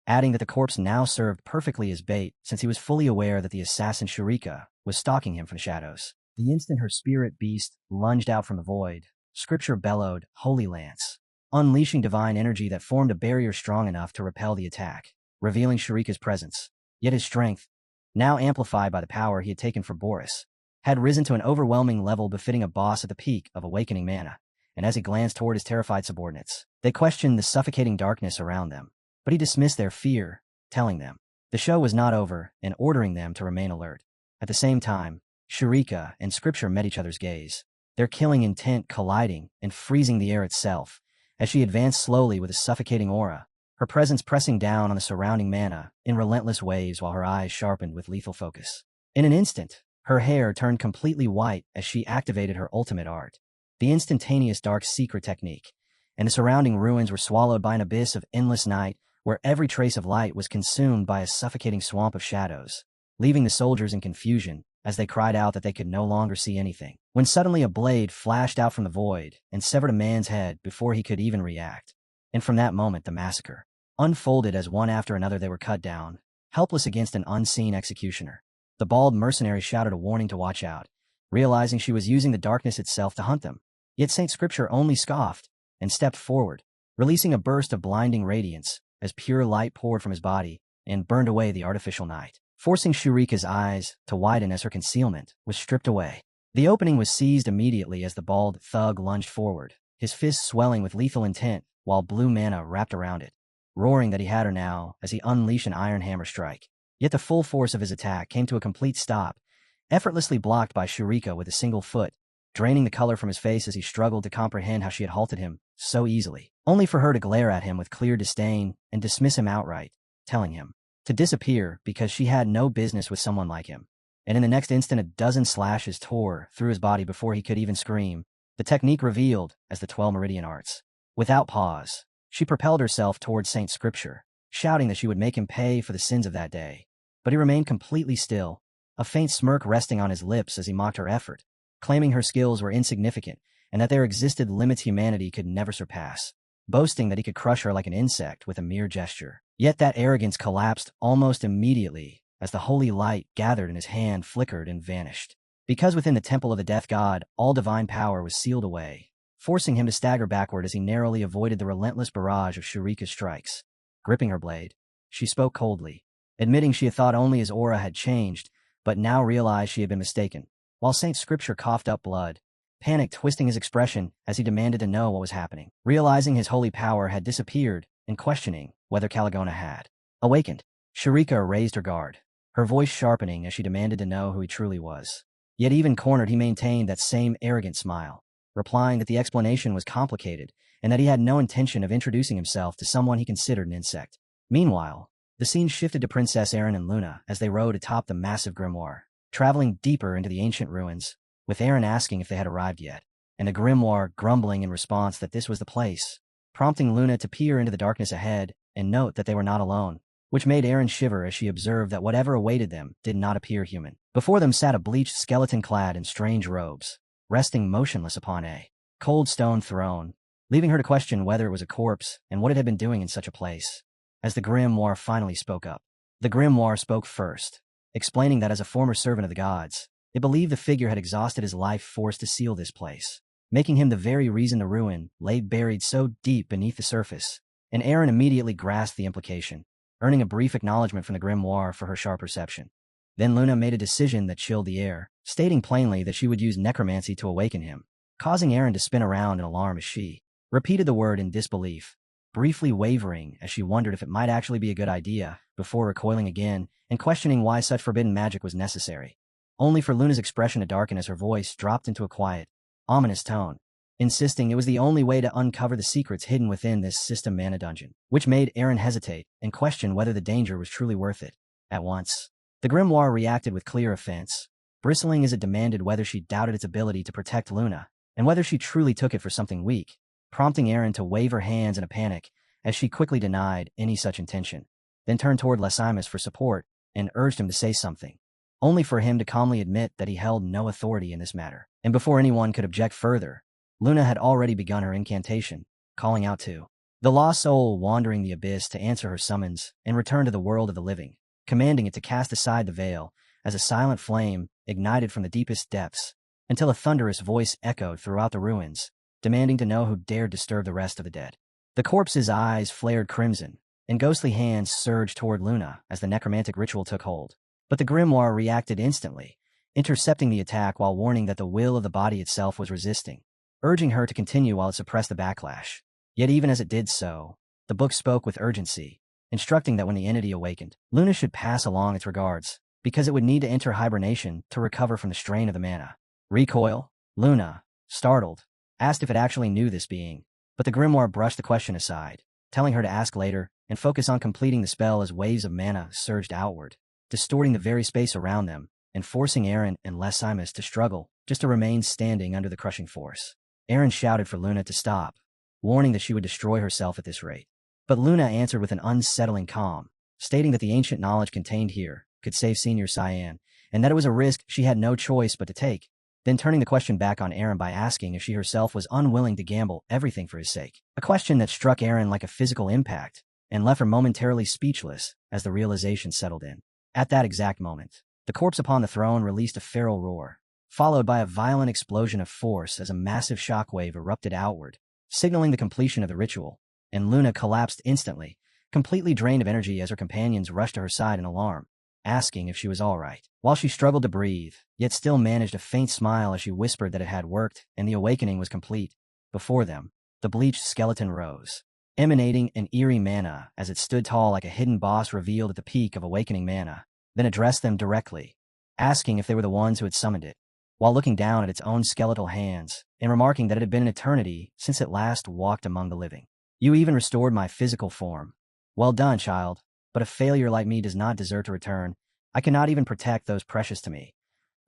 A: adding that the corpse now served perfectly as bait since he was fully aware that the assassin Shurika was stalking him from the shadows. The instant her spirit beast lunged out from the void, Scripture bellowed, "Holy Lance," unleashing divine energy that formed a barrier strong enough to repel the attack, revealing Shurika's presence. Yet his strength, now amplified by the power he had taken for Boris, had risen to an overwhelming level befitting a boss at the peak of awakening mana, and as he glanced toward his terrified subordinates, they questioned the suffocating darkness around them. But he dismissed their fear, telling them the show was not over and ordering them to remain alert. At the same time, Shurika and Scripture met each other's gaze, their killing intent colliding and freezing the air itself, as she advanced slowly with a suffocating aura, her presence pressing down on the surrounding mana in relentless waves while her eyes sharpened with lethal focus. In an instant, her hair turned completely white as she activated her ultimate art, the instantaneous dark secret technique, and the surrounding ruins were swallowed by an abyss of endless night where every trace of light was consumed by a suffocating swamp of shadows, leaving the soldiers in confusion as they cried out that they could no longer see anything, when suddenly a blade flashed out from the void and severed a man's head before he could even react. And from that moment the massacre unfolded as one after another they were cut down, helpless against an unseen executioner. The bald mercenary shouted a warning to watch out, realizing she was using the darkness itself to hunt them. Yet Saint Scripture only scoffed and stepped forward, releasing a burst of blinding radiance as pure light poured from his body and burned away the artificial night, forcing Shurika's eyes to widen as her concealment was stripped away. The opening was seized immediately as the bald thug lunged forward, his fists swelling with lethal intent while blue mana wrapped around it. roaring that he had her now as he unleashed an iron hammer strike. Yet the full force of his attack came to a complete stop, effortlessly blocked by Shurika with a single foot, draining the color from his face as he struggled to comprehend how she had halted him so easily, only for her to glare at him with clear disdain and dismiss him outright, telling him to disappear because she had no business with someone like him. And in the next instant, a dozen slashes tore through his body before he could even scream, the technique revealed as the 12 Meridian Arts. Without pause, she propelled herself towards Saint Scripture, shouting that she would make him pay for the sins of that day. But he remained completely still, a faint smirk resting on his lips as he mocked her effort, claiming her skills were insignificant and that there existed limits humanity could never surpass, boasting that he could crush her like an insect with a mere gesture. Yet that arrogance collapsed almost immediately as the holy light gathered in his hand flickered and vanished. Because within the temple of the death god, all divine power was sealed away, forcing him to stagger backward as he narrowly avoided the relentless barrage of Shurika's strikes. Gripping her blade, she spoke coldly, admitting she had thought only his aura had changed, but now realized she had been mistaken. While Saint Scripture coughed up blood, panic twisting his expression as he demanded to know what was happening. Realizing his holy power had disappeared and questioning whether Caligona had awakened, Shurika raised her guard, her voice sharpening as she demanded to know who he truly was. Yet even cornered, he maintained that same arrogant smile, replying that the explanation was complicated and that he had no intention of introducing himself to someone he considered an insect. Meanwhile, the scene shifted to Princess Erin and Luna as they rode atop the massive grimoire, traveling deeper into the ancient ruins, with Erin asking if they had arrived yet, and the grimoire grumbling in response that this was the place, prompting Luna to peer into the darkness ahead and note that they were not alone, which made Erin shiver as she observed that whatever awaited them did not appear human. Before them sat a bleached skeleton clad in strange robes, resting motionless upon a cold stone throne, leaving her to question whether it was a corpse and what it had been doing in such a place. As the grimoire finally spoke up, the grimoire spoke first, explaining that as a former servant of the gods, it believed the figure had exhausted his life force to seal this place, making him the very reason the ruin lay buried so deep beneath the surface. And Erin immediately grasped the implication, earning a brief acknowledgement from the grimoire for her sharp perception. Then Luna made a decision that chilled the air, stating plainly that she would use necromancy to awaken him, causing Erin to spin around in alarm as she repeated the word in disbelief, briefly wavering as she wondered if it might actually be a good idea, before recoiling again and questioning why such forbidden magic was necessary, only for Luna's expression to darken as her voice dropped into a quiet, ominous tone, insisting it was the only way to uncover the secrets hidden within this system mana dungeon, which made Erin hesitate and question whether the danger was truly worth it. At once, the grimoire reacted with clear offense, bristling as it demanded whether she doubted its ability to protect Luna, and whether she truly took it for something weak, prompting Erin to wave her hands in a panic as she quickly denied any such intention, then turned toward Lysimus for support and urged him to say something, only for him to calmly admit that he held no authority in this matter. And before anyone could object further, Luna had already begun her incantation, calling out to the lost soul wandering the abyss to answer her summons and return to the world of the living, commanding it to cast aside the veil as a silent flame ignited from the deepest depths, until a thunderous voice echoed throughout the ruins, demanding to know who dared disturb the rest of the dead. The corpse's eyes flared crimson, and ghostly hands surged toward Luna as the necromantic ritual took hold. But the grimoire reacted instantly, intercepting the attack while warning that the will of the body itself was resisting, urging her to continue while it suppressed the backlash. Yet even as it did so, the book spoke with urgency, instructing that when the entity awakened, Luna should pass along its regards, because it would need to enter hibernation to recover from the strain of the mana. Recoil? Luna, startled, asked if it actually knew this being, but the grimoire brushed the question aside, telling her to ask later and focus on completing the spell as waves of mana surged outward, distorting the very space around them, and forcing Erin and Lysimus to struggle just to remain standing under the crushing force. Erin shouted for Luna to stop, warning that she would destroy herself at this rate. But Luna answered with an unsettling calm, stating that the ancient knowledge contained here could save Senior Cyan, and that it was a risk she had no choice but to take, then turning the question back on Erin by asking if she herself was unwilling to gamble everything for his sake. A question that struck Erin like a physical impact and left her momentarily speechless as the realization settled in. At that exact moment, the corpse upon the throne released a feral roar, followed by a violent explosion of force as a massive shockwave erupted outward, signaling the completion of the ritual, and Luna collapsed instantly, completely drained of energy as her companions rushed to her side in alarm, asking if she was all right. While she struggled to breathe, yet still managed a faint smile as she whispered that it had worked and the awakening was complete. Before them, the bleached skeleton rose, emanating an eerie mana as it stood tall like a hidden boss revealed at the peak of awakening mana, then addressed them directly, asking if they were the ones who had summoned it, while looking down at its own skeletal hands and remarking that it had been an eternity since it last walked among the living. You even restored my physical form. Well done, child, but a failure like me does not deserve to return. I cannot even protect those precious to me.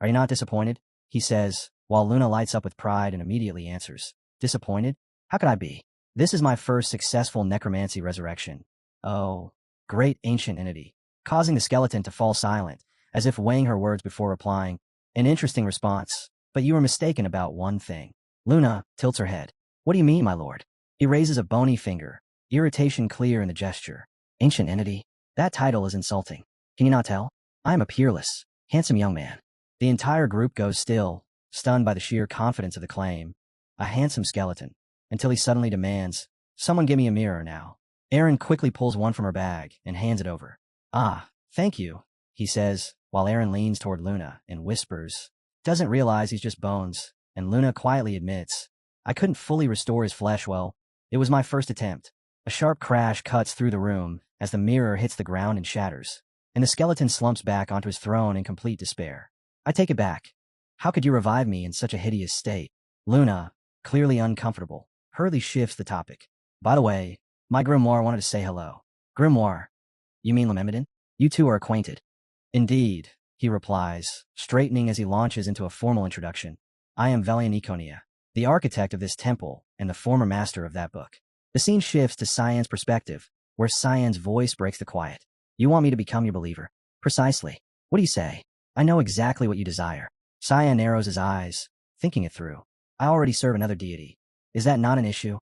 A: Are you not disappointed? He says, while Luna lights up with pride and immediately answers. Disappointed? How could I be? This is my first successful necromancy resurrection. Oh, great ancient entity. Causing the skeleton to fall silent, as if weighing her words before replying. An interesting response, but you were mistaken about one thing. Luna tilts her head. What do you mean, my lord? He raises a bony finger, irritation clear in the gesture. Ancient entity? That title is insulting. Can you not tell? I am a peerless, handsome young man. The entire group goes still, stunned by the sheer confidence of the claim. A handsome skeleton, until he suddenly demands, someone give me a mirror now. Aaron quickly pulls one from her bag and hands it over. Ah, thank you, he says, while Aaron leans toward Luna and whispers. Doesn't realize he's just bones, and Luna quietly admits, I couldn't fully restore his flesh well. It was my first attempt. A sharp crash cuts through the room as the mirror hits the ground and shatters, and the skeleton slumps back onto his throne in complete despair. I take it back. How could you revive me in such a hideous state? Luna, clearly uncomfortable, hurriedly shifts the topic. By the way, my grimoire wanted to say hello. Grimoire? You mean Lememedin? You two are acquainted. Indeed, he replies, straightening as he launches into a formal introduction. I am Velian Iconia, the architect of this temple and the former master of that book. The scene shifts to Cyan's perspective, where Cyan's voice breaks the quiet. You want me to become your believer? Precisely. What do you say? I know exactly what you desire. Cyan narrows his eyes, thinking it through. I already serve another deity. Is that not an issue?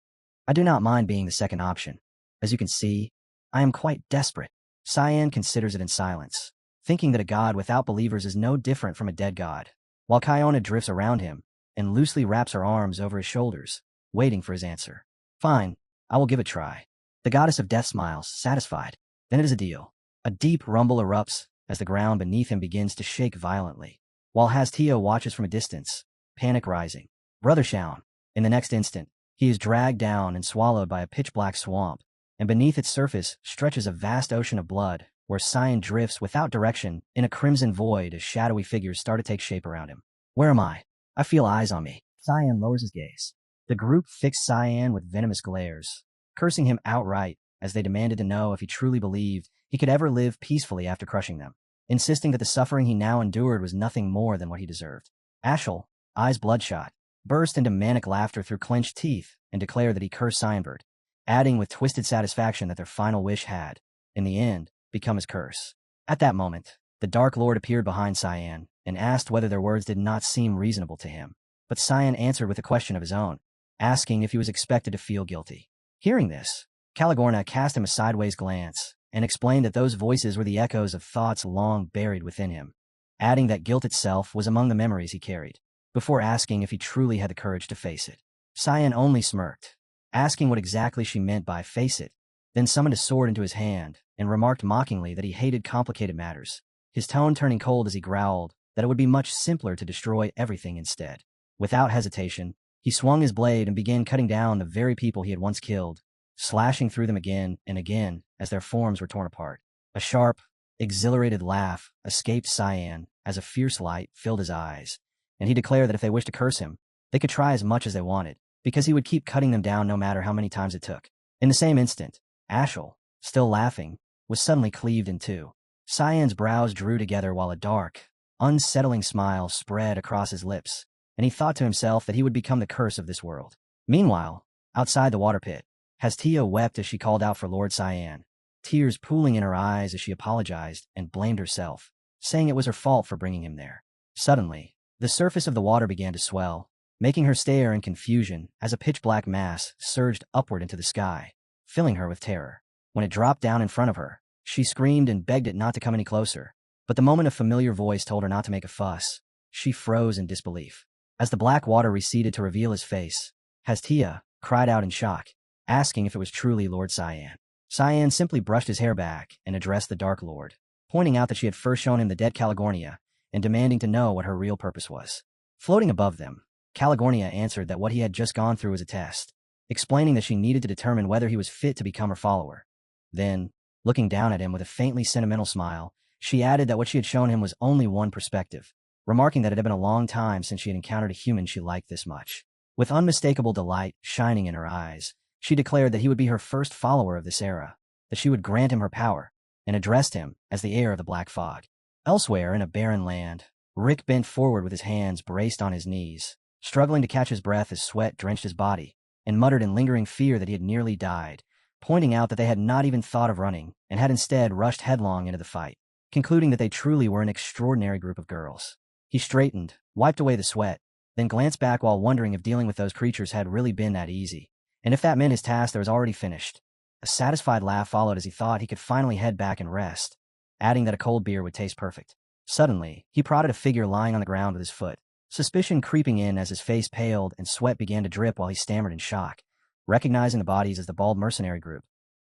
A: I do not mind being the second option. As you can see, I am quite desperate. Cyan considers it in silence, thinking that a god without believers is no different from a dead god, while Kiona drifts around him and loosely wraps her arms over his shoulders, waiting for his answer. Fine, I will give it a try. The goddess of death smiles, satisfied. Then it is a deal. A deep rumble erupts as the ground beneath him begins to shake violently, while Hastio watches from a distance, panic rising. Brother Shaun. In the next instant, he is dragged down and swallowed by a pitch-black swamp, and beneath its surface stretches a vast ocean of blood, where Cyan drifts without direction in a crimson void as shadowy figures start to take shape around him. Where am I? I feel eyes on me. Cyan lowers his gaze. The group fixed Cyan with venomous glares, cursing him outright as they demanded to know if he truly believed he could ever live peacefully after crushing them, insisting that the suffering he now endured was nothing more than what he deserved. Ascal, eyes bloodshot, burst into manic laughter through clenched teeth and declared that he cursed Cyanbird, adding with twisted satisfaction that their final wish had, in the end, become his curse. At that moment, the Dark Lord appeared behind Cyan and asked whether their words did not seem reasonable to him. But Cyan answered with a question of his own, asking if he was expected to feel guilty. Hearing this, Caligorna cast him a sideways glance and explained that those voices were the echoes of thoughts long buried within him, adding that guilt itself was among the memories he carried, before asking if he truly had the courage to face it. Cyan only smirked, asking what exactly she meant by face it, then summoned a sword into his hand and remarked mockingly that he hated complicated matters, his tone turning cold as he growled that it would be much simpler to destroy everything instead. Without hesitation, he swung his blade and began cutting down the very people he had once killed, slashing through them again and again as their forms were torn apart. A sharp, exhilarated laugh escaped Cyan as a fierce light filled his eyes, and he declared that if they wished to curse him, they could try as much as they wanted, because he would keep cutting them down no matter how many times it took. In the same instant, Ascal, still laughing, was suddenly cleaved in two. Cyan's brows drew together while a dark, unsettling smile spread across his lips, and he thought to himself that he would become the curse of this world. Meanwhile, outside the water pit, Hastio wept as she called out for Lord Cyan, tears pooling in her eyes as she apologized and blamed herself, saying it was her fault for bringing him there. Suddenly, the surface of the water began to swell, making her stare in confusion as a pitch-black mass surged upward into the sky, filling her with terror. When it dropped down in front of her, she screamed and begged it not to come any closer, but the moment a familiar voice told her not to make a fuss, she froze in disbelief. As the black water receded to reveal his face, Hastio cried out in shock, asking if it was truly Lord Cyan. Cyan simply brushed his hair back and addressed the Dark Lord, pointing out that she had first shown him the dead Caligornia and demanding to know what her real purpose was. Floating above them, Caligornia answered that what he had just gone through was a test, explaining that she needed to determine whether he was fit to become her follower. Then, looking down at him with a faintly sentimental smile, she added that what she had shown him was only one perspective, remarking that it had been a long time since she had encountered a human she liked this much. With unmistakable delight shining in her eyes, she declared that he would be her first follower of this era, that she would grant him her power, and addressed him as the heir of the Black Fog. Elsewhere in a barren land, Rick bent forward with his hands braced on his knees, struggling to catch his breath as sweat drenched his body, and muttered in lingering fear that he had nearly died, pointing out that they had not even thought of running and had instead rushed headlong into the fight, concluding that they truly were an extraordinary group of girls. He straightened, wiped away the sweat, then glanced back while wondering if dealing with those creatures had really been that easy, and if that meant his task there was already finished. A satisfied laugh followed as he thought he could finally head back and rest, adding that a cold beer would taste perfect. Suddenly, he prodded a figure lying on the ground with his foot, suspicion creeping in as his face paled and sweat began to drip while he stammered in shock. Recognizing the bodies as the bald mercenary group,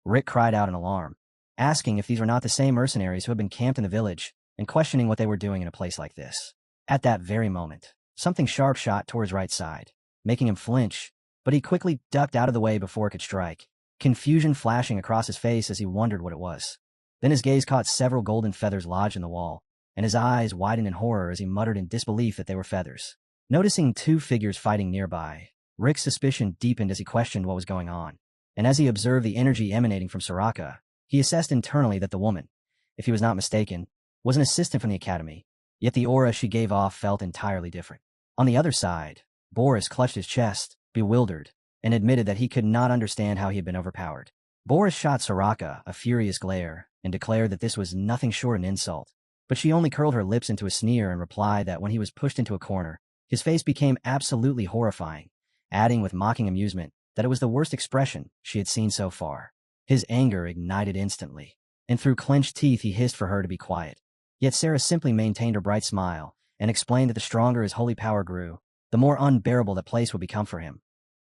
A: Rick cried out in alarm, asking if these were not the same mercenaries who had been camped in the village and questioning what they were doing in a place like this. At that very moment, something sharp shot toward his right side, making him flinch, but he quickly ducked out of the way before it could strike, confusion flashing across his face as he wondered what it was. Then his gaze caught several golden feathers lodged in the wall, and his eyes widened in horror as he muttered in disbelief that they were feathers. Noticing two figures fighting nearby, Rick's suspicion deepened as he questioned what was going on, and as he observed the energy emanating from Soraka, he assessed internally that the woman, if he was not mistaken, was an assistant from the academy, yet the aura she gave off felt entirely different. On the other side, Boris clutched his chest, bewildered, and admitted that he could not understand how he had been overpowered. Boris shot Soraka a furious glare and declared that this was nothing short of an insult, but she only curled her lips into a sneer and replied that when he was pushed into a corner, his face became absolutely horrifying, adding with mocking amusement that it was the worst expression she had seen so far. His anger ignited instantly, and through clenched teeth he hissed for her to be quiet. Yet Sarah simply maintained her bright smile and explained that the stronger his holy power grew, the more unbearable the place would become for him.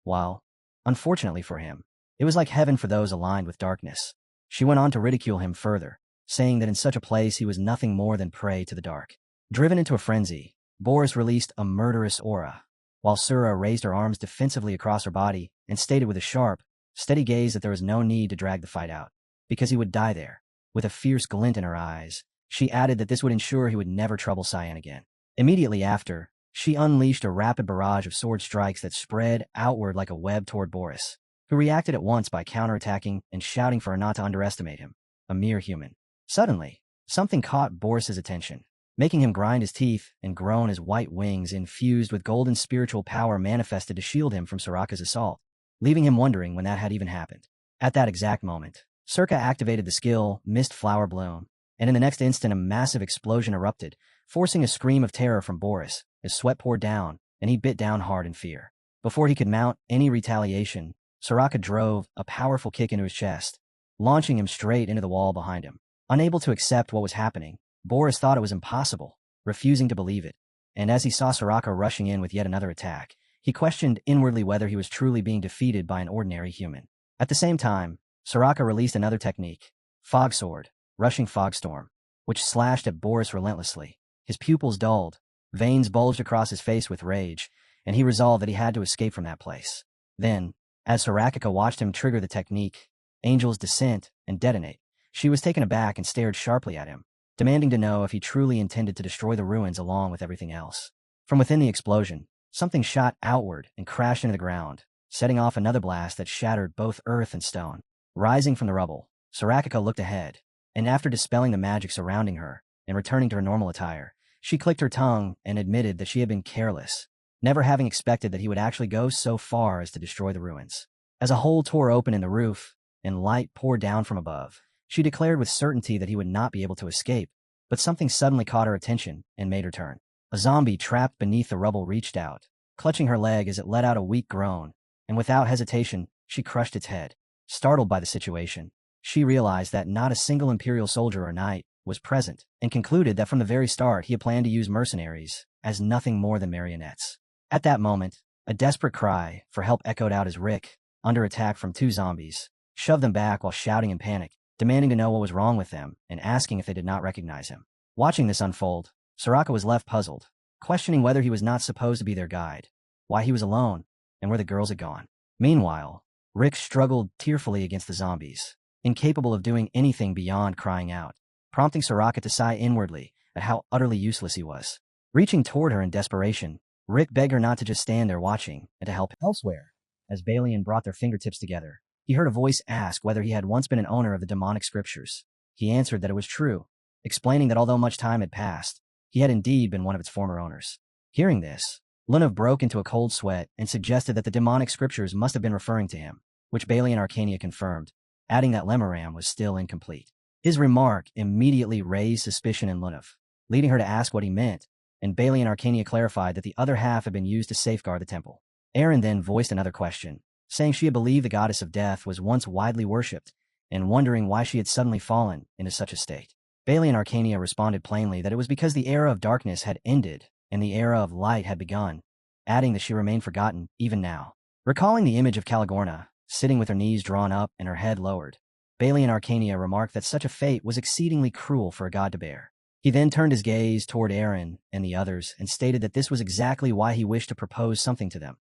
A: While, unfortunately for him, it was like heaven for those aligned with darkness. She went on to ridicule him further, saying that in such a place he was nothing more than prey to the dark. Driven into a frenzy, Boris released a murderous aura, while Sura raised her arms defensively across her body and stated with a sharp, steady gaze that there was no need to drag the fight out, because he would die there. With a fierce glint in her eyes, she added that this would ensure he would never trouble Cyan again. Immediately after, she unleashed a rapid barrage of sword strikes that spread outward like a web toward Boris, who reacted at once by counterattacking and shouting for her not to underestimate him, a mere human. Suddenly, something caught Boris's attention, making him grind his teeth and groan as white wings infused with golden spiritual power manifested to shield him from Soraka's assault, leaving him wondering when that had even happened. At that exact moment, Circa activated the skill Mist Flower Bloom, and in the next instant a massive explosion erupted, forcing a scream of terror from Boris as sweat poured down and he bit down hard in fear. Before he could mount any retaliation, Soraka drove a powerful kick into his chest, launching him straight into the wall behind him. Unable to accept what was happening, Boris thought it was impossible, refusing to believe it, and as he saw Soraka rushing in with yet another attack, he questioned inwardly whether he was truly being defeated by an ordinary human. At the same time, Soraka released another technique, Fog Sword, Rushing Fogstorm, which slashed at Boris relentlessly. His pupils dulled, veins bulged across his face with rage, and he resolved that he had to escape from that place. Then, as Soraka watched him trigger the technique, Angel's Descent, and detonate, she was taken aback and stared sharply at him, demanding to know if he truly intended to destroy the ruins along with everything else. From within the explosion, something shot outward and crashed into the ground, setting off another blast that shattered both earth and stone. Rising from the rubble, Soraka looked ahead, and after dispelling the magic surrounding her and returning to her normal attire, she clicked her tongue and admitted that she had been careless, never having expected that he would actually go so far as to destroy the ruins. As a hole tore open in the roof and light poured down from above, she declared with certainty that he would not be able to escape, but something suddenly caught her attention and made her turn. A zombie trapped beneath the rubble reached out, clutching her leg as it let out a weak groan, and without hesitation, she crushed its head. Startled by the situation, she realized that not a single Imperial soldier or knight was present, and concluded that from the very start he had planned to use mercenaries as nothing more than marionettes. At that moment, a desperate cry for help echoed out as Rick, under attack from two zombies, shoved them back while shouting in panic, demanding to know what was wrong with them and asking if they did not recognize him. Watching this unfold, Soraka was left puzzled, questioning whether he was not supposed to be their guide, why he was alone, and where the girls had gone. Meanwhile, Rick struggled tearfully against the zombies, incapable of doing anything beyond crying out, prompting Soraka to sigh inwardly at how utterly useless he was. Reaching toward her in desperation, Rick begged her not to just stand there watching and to help elsewhere. As Balian brought their fingertips together, he heard a voice ask whether he had once been an owner of the demonic scriptures. He answered that it was true, explaining that although much time had passed, he had indeed been one of its former owners. Hearing this, Lunav broke into a cold sweat and suggested that the demonic scriptures must have been referring to him, which Balian Arcania confirmed, adding that Lemuram was still incomplete. His remark immediately raised suspicion in Lunav, leading her to ask what he meant, and Balian Arcania clarified that the other half had been used to safeguard the temple. Erin then voiced another question, saying she had believed the goddess of death was once widely worshipped, and wondering why she had suddenly fallen into such a state. Balian Arcania responded plainly that it was because the era of darkness had ended and the era of light had begun, adding that she remained forgotten even now. Recalling the image of Caligorna, sitting with her knees drawn up and her head lowered, Balian Arcania remarked that such a fate was exceedingly cruel for a god to bear. He then turned his gaze toward Erin and the others and stated that this was exactly why he wished to propose something to them,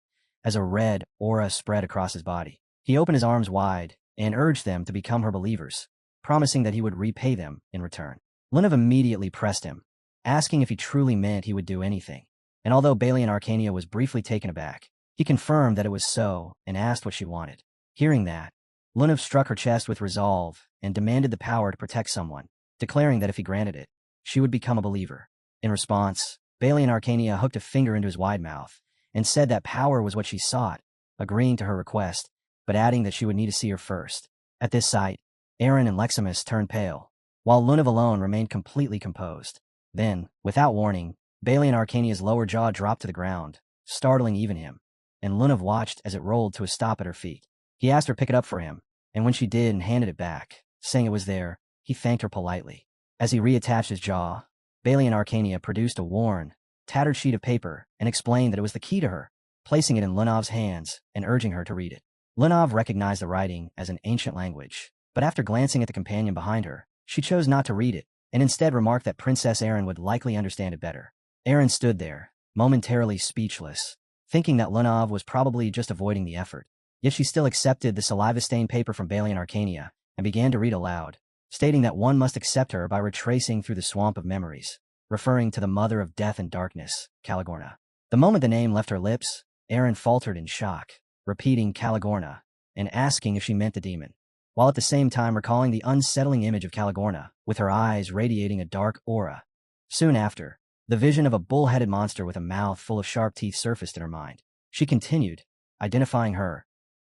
A: as a red aura spread across his body. He opened his arms wide and urged them to become her believers, promising that he would repay them in return. Lunav immediately pressed him, asking if he truly meant he would do anything. And although Balian Arcania was briefly taken aback, he confirmed that it was so and asked what she wanted. Hearing that, Lunav struck her chest with resolve and demanded the power to protect someone, declaring that if he granted it, she would become a believer. In response, Balian Arcania hooked a finger into his wide mouth and said that power was what she sought, agreeing to her request, but adding that she would need to see her first. At this sight, Erin and Leximus turned pale, while Lunav alone remained completely composed. Then, without warning, Balian Arcania's lower jaw dropped to the ground, startling even him, and Lunav watched as it rolled to a stop at her feet. He asked her to pick it up for him, and when she did and handed it back, saying it was there, he thanked her politely. As he reattached his jaw, Balian Arcania produced a worn, tattered sheet of paper and explained that it was the key to her, placing it in Lunav's hands and urging her to read it. Lunav recognized the writing as an ancient language, but after glancing at the companion behind her, she chose not to read it, and instead remarked that Princess Erin would likely understand it better. Erin stood there, momentarily speechless, thinking that Lunav was probably just avoiding the effort. Yet she still accepted the saliva-stained paper from Balian Arcania and began to read aloud, stating that one must accept her by retracing through the swamp of memories, referring to the mother of death and darkness, Caligorna. The moment the name left her lips, Erin faltered in shock, repeating Caligorna and asking if she meant the demon, while at the same time recalling the unsettling image of Caligorna, with her eyes radiating a dark aura. Soon after, the vision of a bull-headed monster with a mouth full of sharp teeth surfaced in her mind. She continued, identifying her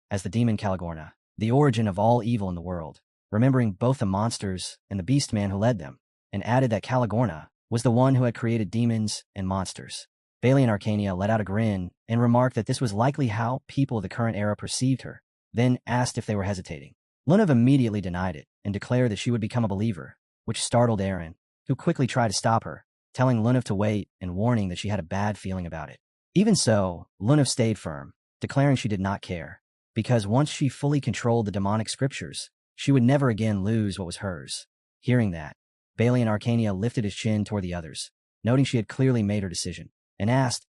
A: as the demon Caligorna, the origin of all evil in the world, remembering both the monsters and the beast man who led them, and added that Caligorna was the one who had created demons and monsters. Balian Arcania let out a grin and remarked that this was likely how people of the current era perceived her, then asked if they were hesitating. Lunav immediately denied it and declared that she would become a believer, which startled Erin, who quickly tried to stop her, telling Lunav to wait and warning that she had a bad feeling about it. Even so, Lunav stayed firm, declaring she did not care, because once she fully controlled the demonic scriptures, she would never again lose what was hers. Hearing that, Balian Arcania lifted his chin toward the others, noting she had clearly made her decision, and asked,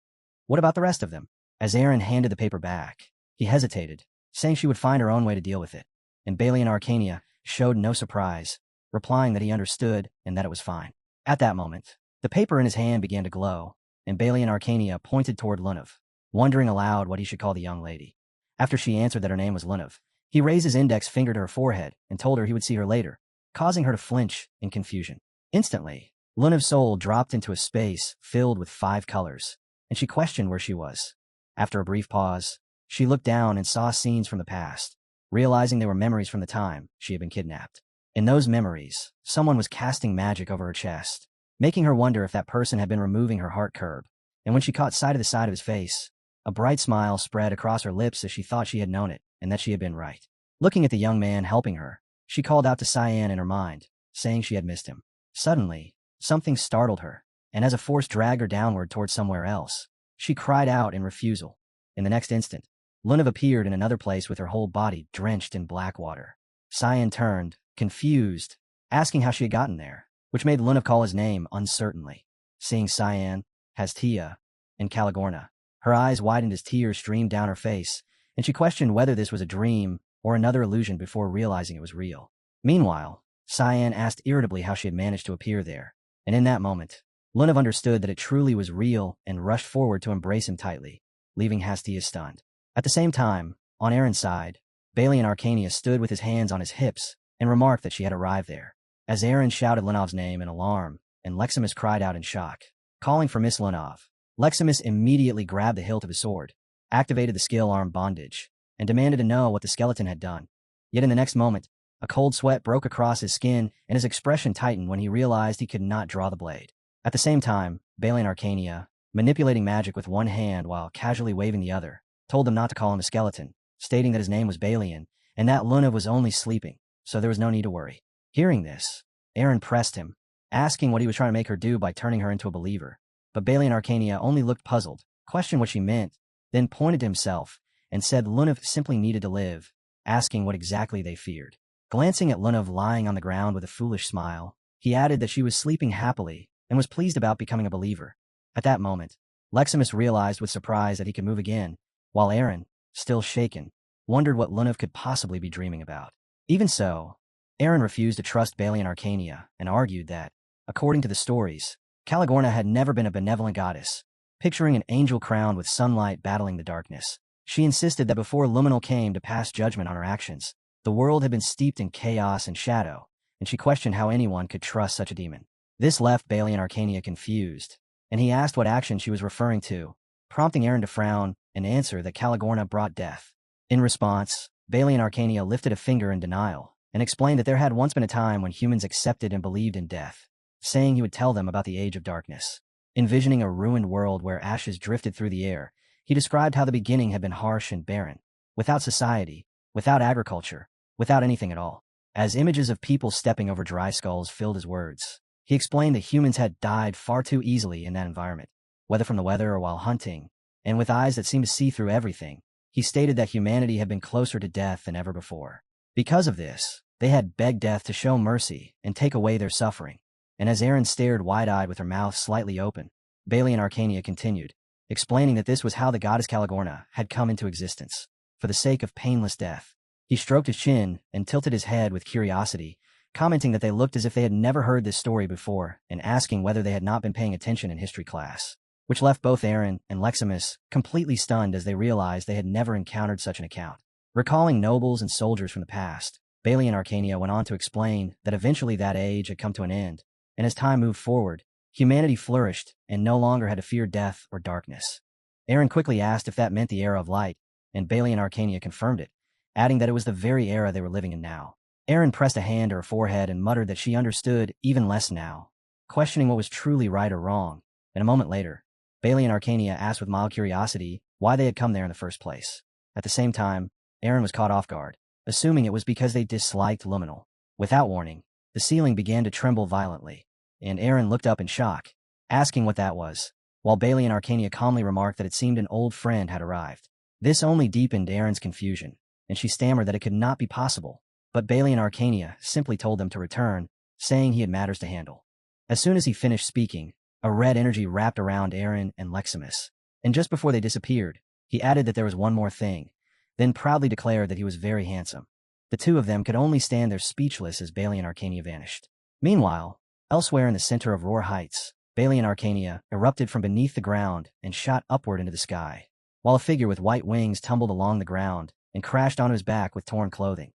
A: "What about the rest of them?" As Erin handed the paper back, he hesitated, saying she would find her own way to deal with it, and Balian Arcania showed no surprise, replying that he understood and that it was fine. At that moment, the paper in his hand began to glow, and Balian Arcania pointed toward Lunav, wondering aloud what he should call the young lady. After she answered that her name was Lunav, he raised his index finger to her forehead and told her he would see her later, causing her to flinch in confusion. Instantly, Lunav's soul dropped into a space filled with 5 colors, and she questioned where she was. After a brief pause, she looked down and saw scenes from the past, realizing they were memories from the time she had been kidnapped. In those memories, someone was casting magic over her chest, making her wonder if that person had been removing her heart curb, and when she caught sight of the side of his face, a bright smile spread across her lips as she thought she had known it and that she had been right. Looking at the young man helping her, she called out to Cyan in her mind, saying she had missed him. Suddenly, something startled her, and as a force dragged her downward toward somewhere else, she cried out in refusal. In the next instant, Lunav appeared in another place with her whole body drenched in black water. Cyan turned, confused, asking how she had gotten there, which made Lunav call his name uncertainly. Seeing Cyan, Hastia, and Caligorna, her eyes widened as tears streamed down her face, and she questioned whether this was a dream or another illusion before realizing it was real. Meanwhile, Cyan asked irritably how she had managed to appear there, and in that moment, Lunav understood that it truly was real and rushed forward to embrace him tightly, leaving Hastia stunned. At the same time, on Aaron's side, Balian Arcania stood with his hands on his hips and remarked that she had arrived there. As Aaron shouted Lunav's name in alarm, and Leximus cried out in shock, calling for Miss Lunav, Leximus immediately grabbed the hilt of his sword, activated the skill arm bondage, and demanded to know what the skeleton had done. Yet in the next moment, a cold sweat broke across his skin and his expression tightened when he realized he could not draw the blade. At the same time, Balian Arcania, manipulating magic with one hand while casually waving the other, told them not to call him a skeleton, stating that his name was Balian and that Lunav was only sleeping, so there was no need to worry. Hearing this, Aaron pressed him, asking what he was trying to make her do by turning her into a believer. But Balian Arcania only looked puzzled, questioned what she meant, then pointed to himself and said Lunav simply needed to live, asking what exactly they feared. Glancing at Lunav lying on the ground with a foolish smile, he added that she was sleeping happily and was pleased about becoming a believer. At that moment, Leximus realized with surprise that he could move again, while Aaron, still shaken, wondered what Lunav could possibly be dreaming about. Even so, Aaron refused to trust Balian Arcania and argued that, according to the stories, Caligorna had never been a benevolent goddess, picturing an angel crowned with sunlight battling the darkness. She insisted that before Luminal came to pass judgment on her actions, the world had been steeped in chaos and shadow, and she questioned how anyone could trust such a demon. This left Balian Arcania confused, and he asked what action she was referring to, prompting Aaron to frown and answer that Caligorna brought death. In response, Balian Arcania lifted a finger in denial and explained that there had once been a time when humans accepted and believed in death, saying he would tell them about the Age of Darkness. Envisioning a ruined world where ashes drifted through the air, he described how the beginning had been harsh and barren, without society, without agriculture, without anything at all. As images of people stepping over dry skulls filled his words, he explained that humans had died far too easily in that environment, whether from the weather or while hunting, and with eyes that seemed to see through everything, he stated that humanity had been closer to death than ever before. Because of this, they had begged death to show mercy and take away their suffering. And as Aaron stared wide-eyed with her mouth slightly open, Balian Arcania continued, explaining that this was how the goddess Caligorna had come into existence, for the sake of painless death. He stroked his chin and tilted his head with curiosity, commenting that they looked as if they had never heard this story before and asking whether they had not been paying attention in history class, which left both Aaron and Leximus completely stunned as they realized they had never encountered such an account. Recalling nobles and soldiers from the past, Balian Arcania went on to explain that eventually that age had come to an end, and as time moved forward, humanity flourished and no longer had to fear death or darkness. Aaron quickly asked if that meant the era of light, and Balian Arcania confirmed it, adding that it was the very era they were living in now. Aaron pressed a hand to her forehead and muttered that she understood even less now, questioning what was truly right or wrong, and a moment later, Balian Arcania asked with mild curiosity why they had come there in the first place. At the same time, Aaron was caught off guard, assuming it was because they disliked Luminal. Without warning, the ceiling began to tremble violently, and Aaron looked up in shock, asking what that was, while Balian Arcania calmly remarked that it seemed an old friend had arrived. This only deepened Aaron's confusion, and she stammered that it could not be possible, but Balian Arcania simply told them to return, saying he had matters to handle. As soon as he finished speaking, a red energy wrapped around Aaron and Leximus, and just before they disappeared, he added that there was one more thing, then proudly declared that he was very handsome. The two of them could only stand there speechless as Balian Arcania vanished. Meanwhile, elsewhere in the center of Roar Heights, Balian Arcania erupted from beneath the ground and shot upward into the sky, while a figure with white wings tumbled along the ground and crashed onto his back with torn clothing,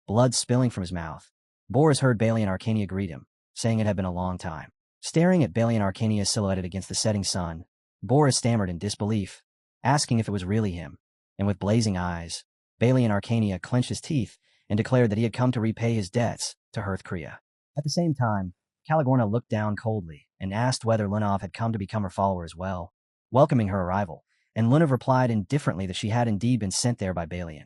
A: blood spilling from his mouth. Boris heard Balian Arcania greet him, saying it had been a long time. Staring at Balian Arcania silhouetted against the setting sun, Boris stammered in disbelief, asking if it was really him, and with blazing eyes, Balian Arcania clenched his teeth and declared that he had come to repay his debts to Hearthcrea. At the same time, Caligorna looked down coldly and asked whether Lunav had come to become her follower as well, welcoming her arrival, and Lunav replied indifferently that she had indeed been sent there by Balian.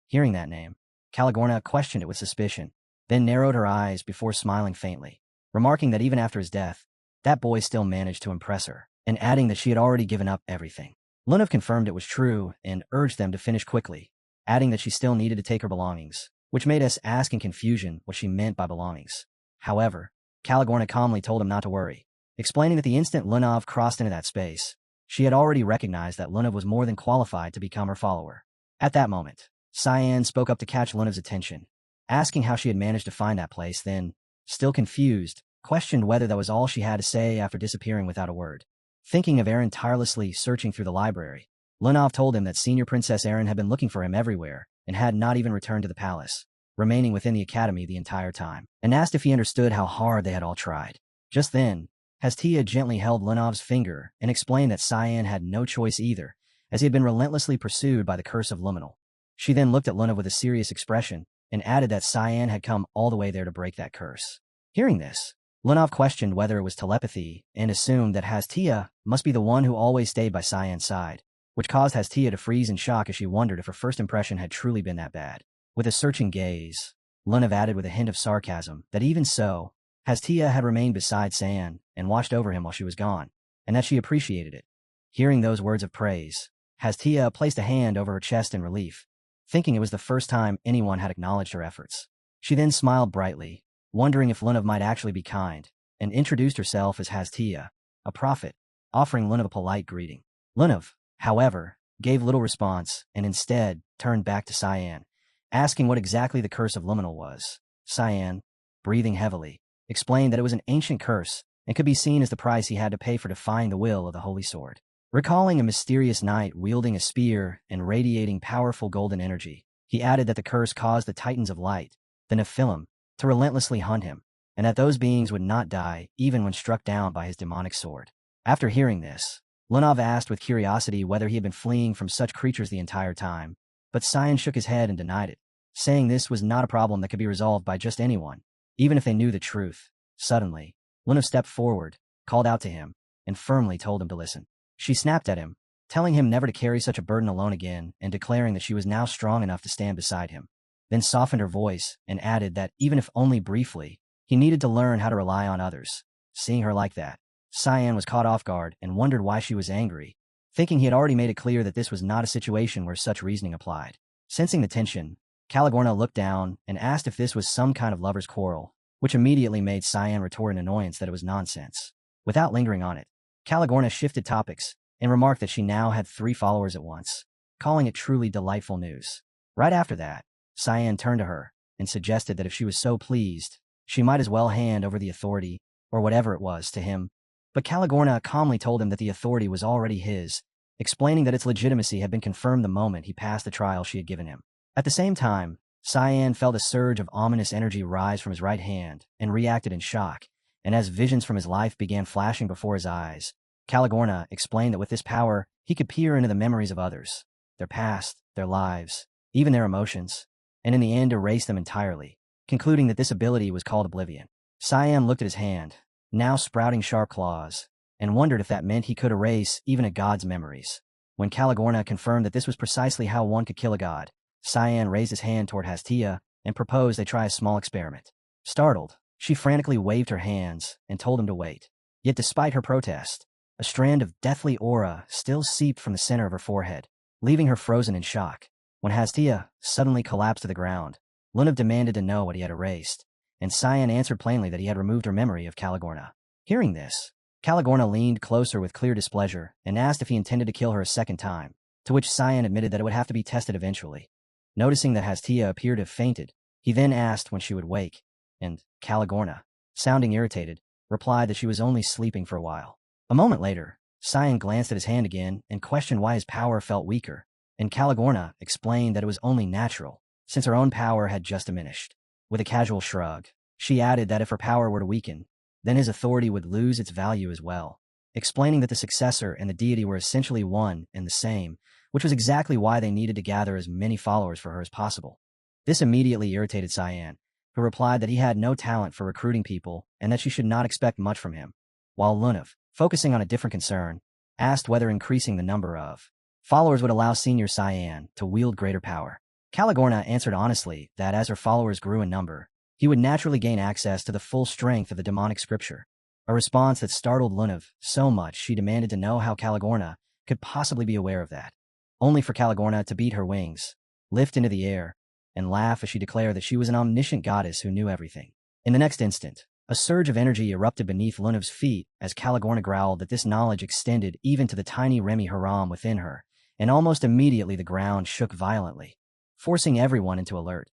A: Hearing that name, Caligorna questioned it with suspicion, then narrowed her eyes before smiling faintly, remarking that even after his death, that boy still managed to impress her, and adding that she had already given up everything. Lunav confirmed it was true and urged them to finish quickly, adding that she still needed to take her belongings, which made us ask in confusion what she meant by belongings. However, Caligorna calmly told him not to worry, explaining that the instant Lunav crossed into that space, she had already recognized that Lunav was more than qualified to become her follower. At that moment, Cyan spoke up to catch Lunav's attention, asking how she had managed to find that place, then, still confused, questioned whether that was all she had to say after disappearing without a word. Thinking of Aaron tirelessly searching through the library, Lunav told him that Senior Princess Aaron had been looking for him everywhere and had not even returned to the palace, remaining within the academy the entire time, and asked if he understood how hard they had all tried. Just then, Hastia gently held Lunav's finger and explained that Cyan had no choice either, as he had been relentlessly pursued by the curse of Luminal. She then looked at Lunav with a serious expression and added that Cyan had come all the way there to break that curse. Hearing this, Lunav questioned whether it was telepathy and assumed that Hastia must be the one who always stayed by Cyan's side, which caused Hastia to freeze in shock as she wondered if her first impression had truly been that bad. With a searching gaze, Lunav added with a hint of sarcasm that even so, Hastia had remained beside Cyan and watched over him while she was gone, and that she appreciated it. Hearing those words of praise, Hastia placed a hand over her chest in relief, thinking it was the first time anyone had acknowledged her efforts. She then smiled brightly, wondering if Lunav might actually be kind, and introduced herself as Hastia, a prophet, offering Lunav a polite greeting. Lunav, however, gave little response and instead turned back to Cyan, asking what exactly the curse of Luminal was. Cyan, breathing heavily, explained that it was an ancient curse and could be seen as the price he had to pay for defying the will of the Holy Sword. Recalling a mysterious knight wielding a spear and radiating powerful golden energy, he added that the curse caused the Titans of Light, the Nephilim, to relentlessly hunt him, and that those beings would not die even when struck down by his demonic sword. After hearing this, Lunav asked with curiosity whether he had been fleeing from such creatures the entire time, but Cyan shook his head and denied it, saying this was not a problem that could be resolved by just anyone, even if they knew the truth. Suddenly, Lunav stepped forward, called out to him, and firmly told him to listen. She snapped at him, telling him never to carry such a burden alone again and declaring that she was now strong enough to stand beside him, then softened her voice and added that even if only briefly, he needed to learn how to rely on others. Seeing her like that, Cyan was caught off guard and wondered why she was angry, thinking he had already made it clear that this was not a situation where such reasoning applied. Sensing the tension, Caligorna looked down and asked if this was some kind of lover's quarrel, which immediately made Cyan retort in annoyance that it was nonsense. Without lingering on it, Caligorna shifted topics and remarked that she now had 3 followers at once, calling it truly delightful news. Right after that, Cyan turned to her and suggested that if she was so pleased, she might as well hand over the authority, or whatever it was, to him. But Caligorna calmly told him that the authority was already his, explaining that its legitimacy had been confirmed the moment he passed the trial she had given him. At the same time, Cyan felt a surge of ominous energy rise from his right hand and reacted in shock, and as visions from his life began flashing before his eyes, Caligorna explained that with this power, he could peer into the memories of others, their past, their lives, even their emotions, and in the end erase them entirely, concluding that this ability was called Oblivion. Cyan looked at his hand, now sprouting sharp claws, and wondered if that meant he could erase even a god's memories. When Caligorna confirmed that this was precisely how one could kill a god, Cyan raised his hand toward Hastia and proposed they try a small experiment. Startled, she frantically waved her hands and told him to wait. Yet despite her protest, a strand of deathly aura still seeped from the center of her forehead, leaving her frozen in shock. When Hastia suddenly collapsed to the ground, Lunav demanded to know what he had erased, and Cyan answered plainly that he had removed her memory of Caligorna. Hearing this, Caligorna leaned closer with clear displeasure and asked if he intended to kill her a second time, to which Cyan admitted that it would have to be tested eventually. Noticing that Hastia appeared to have fainted, he then asked when she would wake, and Caligorna, sounding irritated, replied that she was only sleeping for a while. A moment later, Cyan glanced at his hand again and questioned why his power felt weaker, and Caligorna explained that it was only natural, since her own power had just diminished. With a casual shrug, she added that if her power were to weaken, then his authority would lose its value as well, explaining that the successor and the deity were essentially one and the same, which was exactly why they needed to gather as many followers for her as possible. This immediately irritated Cyan, who replied that he had no talent for recruiting people and that she should not expect much from him, while Lunav, focusing on a different concern, asked whether increasing the number of followers would allow Senior Cyan to wield greater power. Caligorna answered honestly that as her followers grew in number, he would naturally gain access to the full strength of the demonic scripture, a response that startled Lunav so much she demanded to know how Caligorna could possibly be aware of that, only for Caligorna to beat her wings, lift into the air, and laugh as she declared that she was an omniscient goddess who knew everything. In the next instant, a surge of energy erupted beneath Lunav's feet as Caligorna growled that this knowledge extended even to the tiny Remy Haram within her, and almost immediately the ground shook violently, forcing everyone into alert.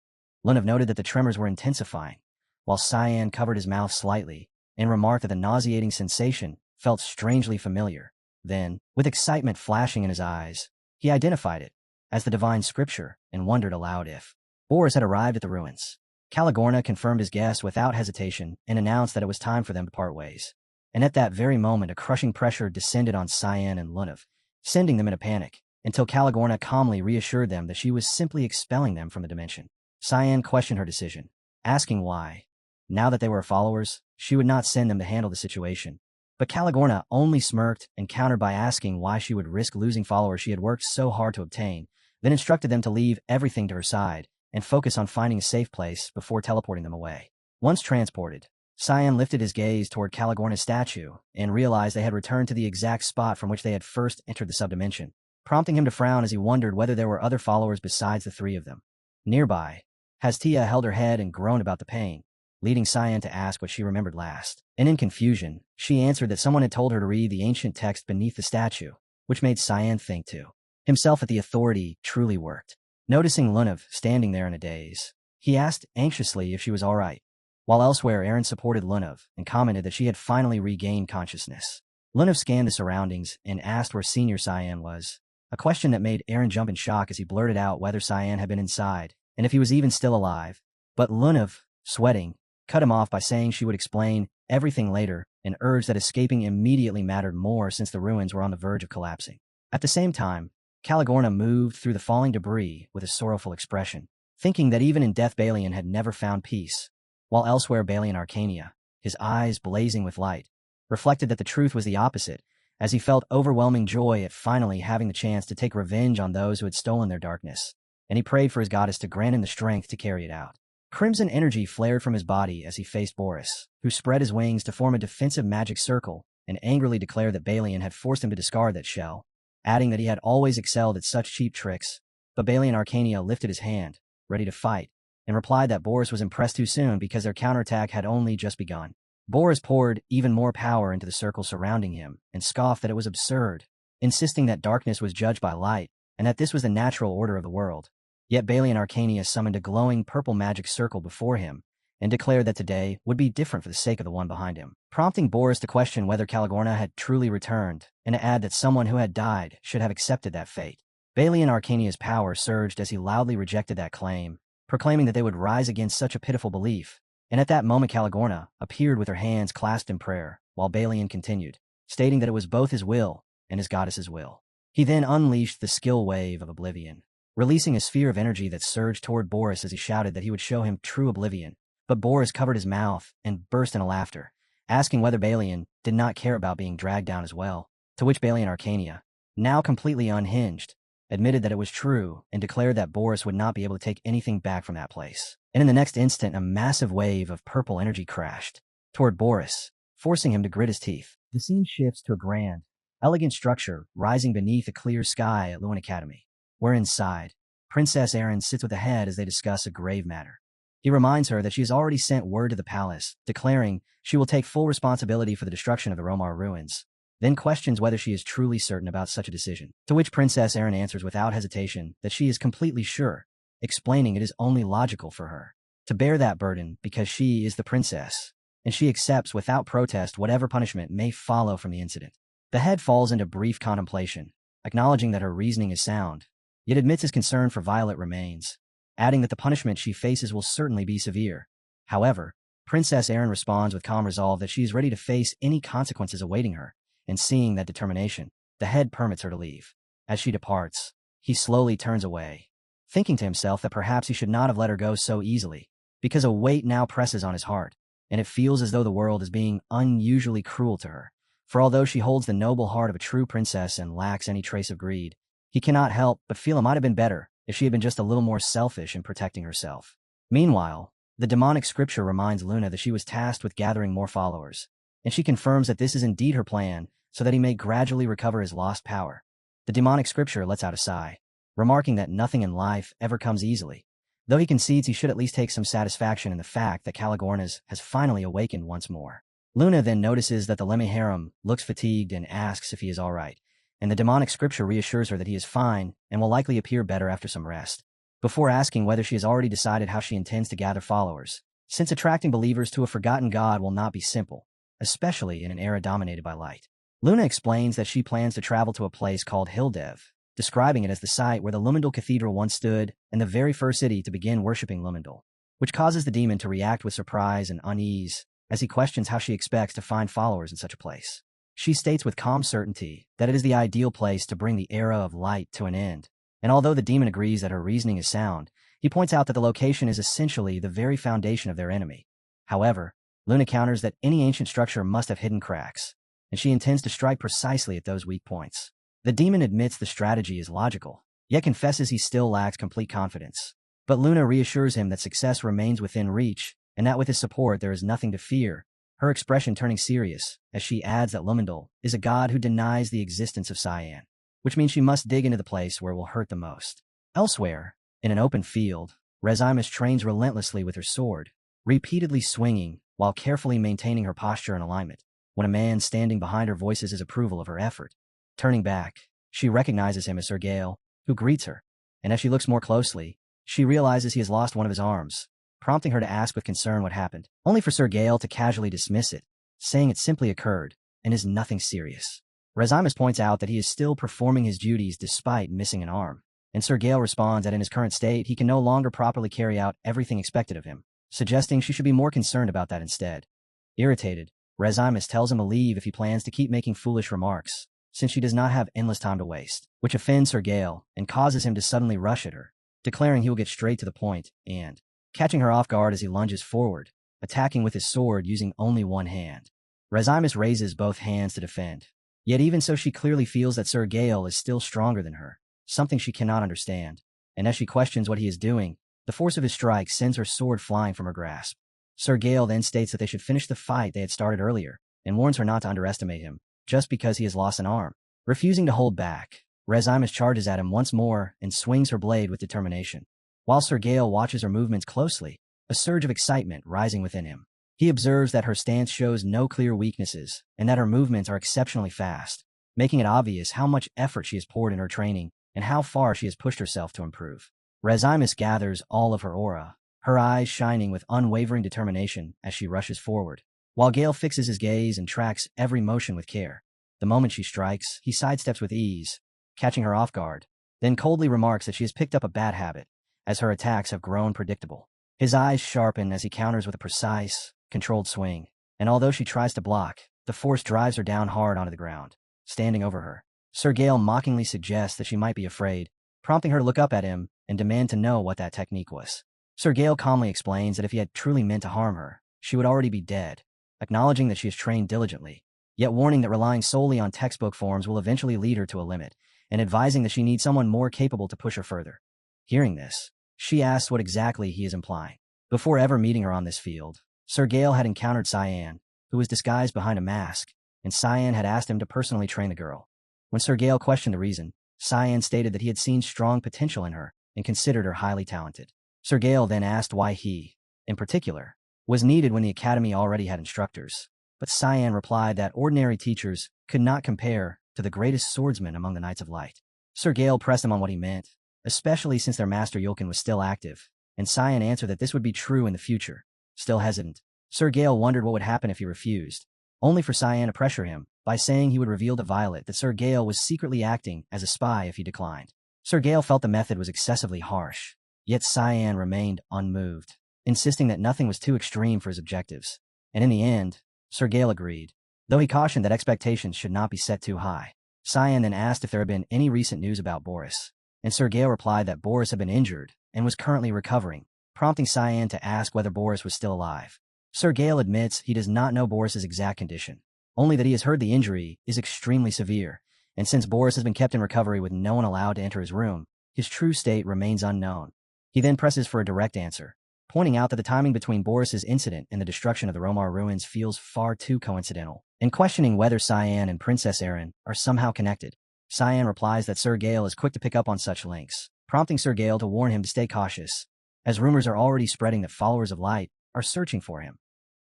A: Lunav noted that the tremors were intensifying, while Cyan covered his mouth slightly and remarked that the nauseating sensation felt strangely familiar. Then, with excitement flashing in his eyes, he identified it as the divine scripture and wondered aloud if Boris had arrived at the ruins. Caligorna confirmed his guess without hesitation and announced that it was time for them to part ways. And at that very moment, a crushing pressure descended on Cyan and Lunav, sending them in a panic, until Caligorna calmly reassured them that she was simply expelling them from the dimension. Cyan questioned her decision, asking why. Now that they were followers, she would not send them to handle the situation. But Caligorna only smirked and countered by asking why she would risk losing followers she had worked so hard to obtain, then instructed them to leave everything to her side and focus on finding a safe place before teleporting them away. Once transported, Cyan lifted his gaze toward Caligorna's statue and realized they had returned to the exact spot from which they had first entered the subdimension, prompting him to frown as he wondered whether there were other followers besides the three of them. Nearby, Hastia held her head and groaned about the pain, leading Cyan to ask what she remembered last. And in confusion, she answered that someone had told her to read the ancient text beneath the statue, which made Cyan think to himself that the authority truly worked. Noticing Lunav standing there in a daze, he asked anxiously if she was all right. While elsewhere, Aaron supported Lunav and commented that she had finally regained consciousness. Lunav scanned the surroundings and asked where Senior Cyan was, a question that made Aaron jump in shock as he blurted out whether Cyan had been inside and if he was even still alive. But Lunav, sweating, cut him off by saying she would explain everything later and urged that escaping immediately mattered more since the ruins were on the verge of collapsing. At the same time, Caligorna moved through the falling debris with a sorrowful expression, thinking that even in death Balian had never found peace, while elsewhere Balian Arcania, his eyes blazing with light, reflected that the truth was the opposite, as he felt overwhelming joy at finally having the chance to take revenge on those who had stolen their darkness, and he prayed for his goddess to grant him the strength to carry it out. Crimson energy flared from his body as he faced Boris, who spread his wings to form a defensive magic circle and angrily declared that Balian had forced him to discard that shell, adding that he had always excelled at such cheap tricks. But Balian Arcania lifted his hand, ready to fight, and replied that Boris was impressed too soon because their counterattack had only just begun. Boris poured even more power into the circle surrounding him and scoffed that it was absurd, insisting that darkness was judged by light and that this was the natural order of the world. Yet Balian Arcania summoned a glowing purple magic circle before him and declared that today would be different for the sake of the one behind him, prompting Boris to question whether Caligorna had truly returned and to add that someone who had died should have accepted that fate. Balian Arcania's power surged as he loudly rejected that claim, proclaiming that they would rise against such a pitiful belief. And at that moment Caligorna appeared with her hands clasped in prayer, while Balian continued, stating that it was both his will and his goddess's will. He then unleashed the skill wave of oblivion, releasing a sphere of energy that surged toward Boris as he shouted that he would show him true oblivion. But Boris covered his mouth and burst into laughter, asking whether Balian did not care about being dragged down as well, to which Balian Arcania, now completely unhinged, admitted that it was true and declared that Boris would not be able to take anything back from that place. And in the next instant, a massive wave of purple energy crashed toward Boris, forcing him to grit his teeth. The scene shifts to a grand, elegant structure rising beneath a clear sky at Lewin Academy, where inside, Princess Erin sits with the head as they discuss a grave matter. He reminds her that she has already sent word to the palace, declaring she will take full responsibility for the destruction of the Romar ruins, then questions whether she is truly certain about such a decision, to which Princess Erin answers without hesitation that she is completely sure, explaining it is only logical for her to bear that burden because she is the princess, and she accepts without protest whatever punishment may follow from the incident. The head falls into brief contemplation, acknowledging that her reasoning is sound, yet admits his concern for Violet remains, adding that the punishment she faces will certainly be severe. However, Princess Erin responds with calm resolve that she is ready to face any consequences awaiting her, and seeing that determination, the head permits her to leave. As she departs, he slowly turns away, thinking to himself that perhaps he should not have let her go so easily, because a weight now presses on his heart, and it feels as though the world is being unusually cruel to her. For although she holds the noble heart of a true princess and lacks any trace of greed, he cannot help but feel it might have been better if she had been just a little more selfish in protecting herself. Meanwhile, the demonic scripture reminds Luna that she was tasked with gathering more followers, and she confirms that this is indeed her plan so that he may gradually recover his lost power. The demonic scripture lets out a sigh, remarking that nothing in life ever comes easily, though he concedes he should at least take some satisfaction in the fact that Caligorna's has finally awakened once more. Luna then notices that the Lemmy Harem looks fatigued and asks if he is all right, and the demonic scripture reassures her that he is fine and will likely appear better after some rest. Before asking whether she has already decided how she intends to gather followers, since attracting believers to a forgotten god will not be simple, especially in an era dominated by light. Luna explains that she plans to travel to a place called Hildev, describing it as the site where the Lumendal Cathedral once stood and the very first city to begin worshipping Lumendal, which causes the demon to react with surprise and unease as he questions how she expects to find followers in such a place. She states with calm certainty that it is the ideal place to bring the era of light to an end, and although the demon agrees that her reasoning is sound, he points out that the location is essentially the very foundation of their enemy. However, Luna counters that any ancient structure must have hidden cracks, and she intends to strike precisely at those weak points. The demon admits the strategy is logical, yet confesses he still lacks complete confidence. But Luna reassures him that success remains within reach, and that with his support there is nothing to fear, her expression turning serious as she adds that Lumendal is a god who denies the existence of Cyan, which means she must dig into the place where it will hurt the most. Elsewhere, in an open field, Rezimus trains relentlessly with her sword, repeatedly swinging while carefully maintaining her posture and alignment. When a man standing behind her voices his approval of her effort, turning back, she recognizes him as Sir Gale, who greets her, and as she looks more closely, she realizes he has lost one of his arms, prompting her to ask with concern what happened, only for Sir Gale to casually dismiss it, saying it simply occurred and is nothing serious. Rezimus points out that he is still performing his duties despite missing an arm, and Sir Gale responds that in his current state he can no longer properly carry out everything expected of him, suggesting she should be more concerned about that instead. Irritated, Rezimus tells him to leave if he plans to keep making foolish remarks, since she does not have endless time to waste, which offends Sir Gale and causes him to suddenly rush at her, declaring he will get straight to the point and, catching her off guard as he lunges forward, attacking with his sword using only one hand. Rezimus raises both hands to defend, yet even so she clearly feels that Sir Gale is still stronger than her, something she cannot understand, and as she questions what he is doing, the force of his strike sends her sword flying from her grasp. Sir Gale then states that they should finish the fight they had started earlier, and warns her not to underestimate him, just because he has lost an arm. Refusing to hold back, Rezimus charges at him once more and swings her blade with determination. While Sir Gale watches her movements closely, a surge of excitement rising within him. He observes that her stance shows no clear weaknesses, and that her movements are exceptionally fast, making it obvious how much effort she has poured in her training and how far she has pushed herself to improve. Rezimus gathers all of her aura, her eyes shining with unwavering determination as she rushes forward, while Gale fixes his gaze and tracks every motion with care. The moment she strikes, he sidesteps with ease, catching her off guard, then coldly remarks that she has picked up a bad habit, as her attacks have grown predictable. His eyes sharpen as he counters with a precise, controlled swing, and although she tries to block, the force drives her down hard onto the ground. Standing over her, Sir Gale mockingly suggests that she might be afraid, prompting her to look up at him and demand to know what that technique was. Sir Gale calmly explains that if he had truly meant to harm her, she would already be dead, acknowledging that she is trained diligently, yet warning that relying solely on textbook forms will eventually lead her to a limit, and advising that she needs someone more capable to push her further. Hearing this, she asks what exactly he is implying. Before ever meeting her on this field, Sir Gale had encountered Cyan, who was disguised behind a mask, and Cyan had asked him to personally train the girl. When Sir Gale questioned the reason, Cyan stated that he had seen strong potential in her and considered her highly talented. Sir Gale then asked why he, in particular, was needed when the academy already had instructors, but Cyan replied that ordinary teachers could not compare to the greatest swordsman among the Knights of Light. Sir Gale pressed him on what he meant, especially since their master Yulkin was still active, and Cyan answered that this would be true in the future. Still hesitant, Sir Gale wondered what would happen if he refused, only for Cyan to pressure him by saying he would reveal to Violet that Sir Gale was secretly acting as a spy if he declined. Sir Gale felt the method was excessively harsh, yet Cyan remained unmoved, insisting that nothing was too extreme for his objectives, and in the end, Sir Gale agreed, though he cautioned that expectations should not be set too high. Cyan then asked if there had been any recent news about Boris, and Sir Gale replied that Boris had been injured and was currently recovering, prompting Cyan to ask whether Boris was still alive. Sir Gale admits he does not know Boris's exact condition, only that he has heard the injury is extremely severe, and since Boris has been kept in recovery with no one allowed to enter his room, his true state remains unknown. He then presses for a direct answer, pointing out that the timing between Boris's incident and the destruction of the Romar ruins feels far too coincidental, and questioning whether Cyan and Princess Erin are somehow connected. Cyan replies that Sir Gale is quick to pick up on such links, prompting Sir Gale to warn him to stay cautious, as rumors are already spreading that followers of light are searching for him.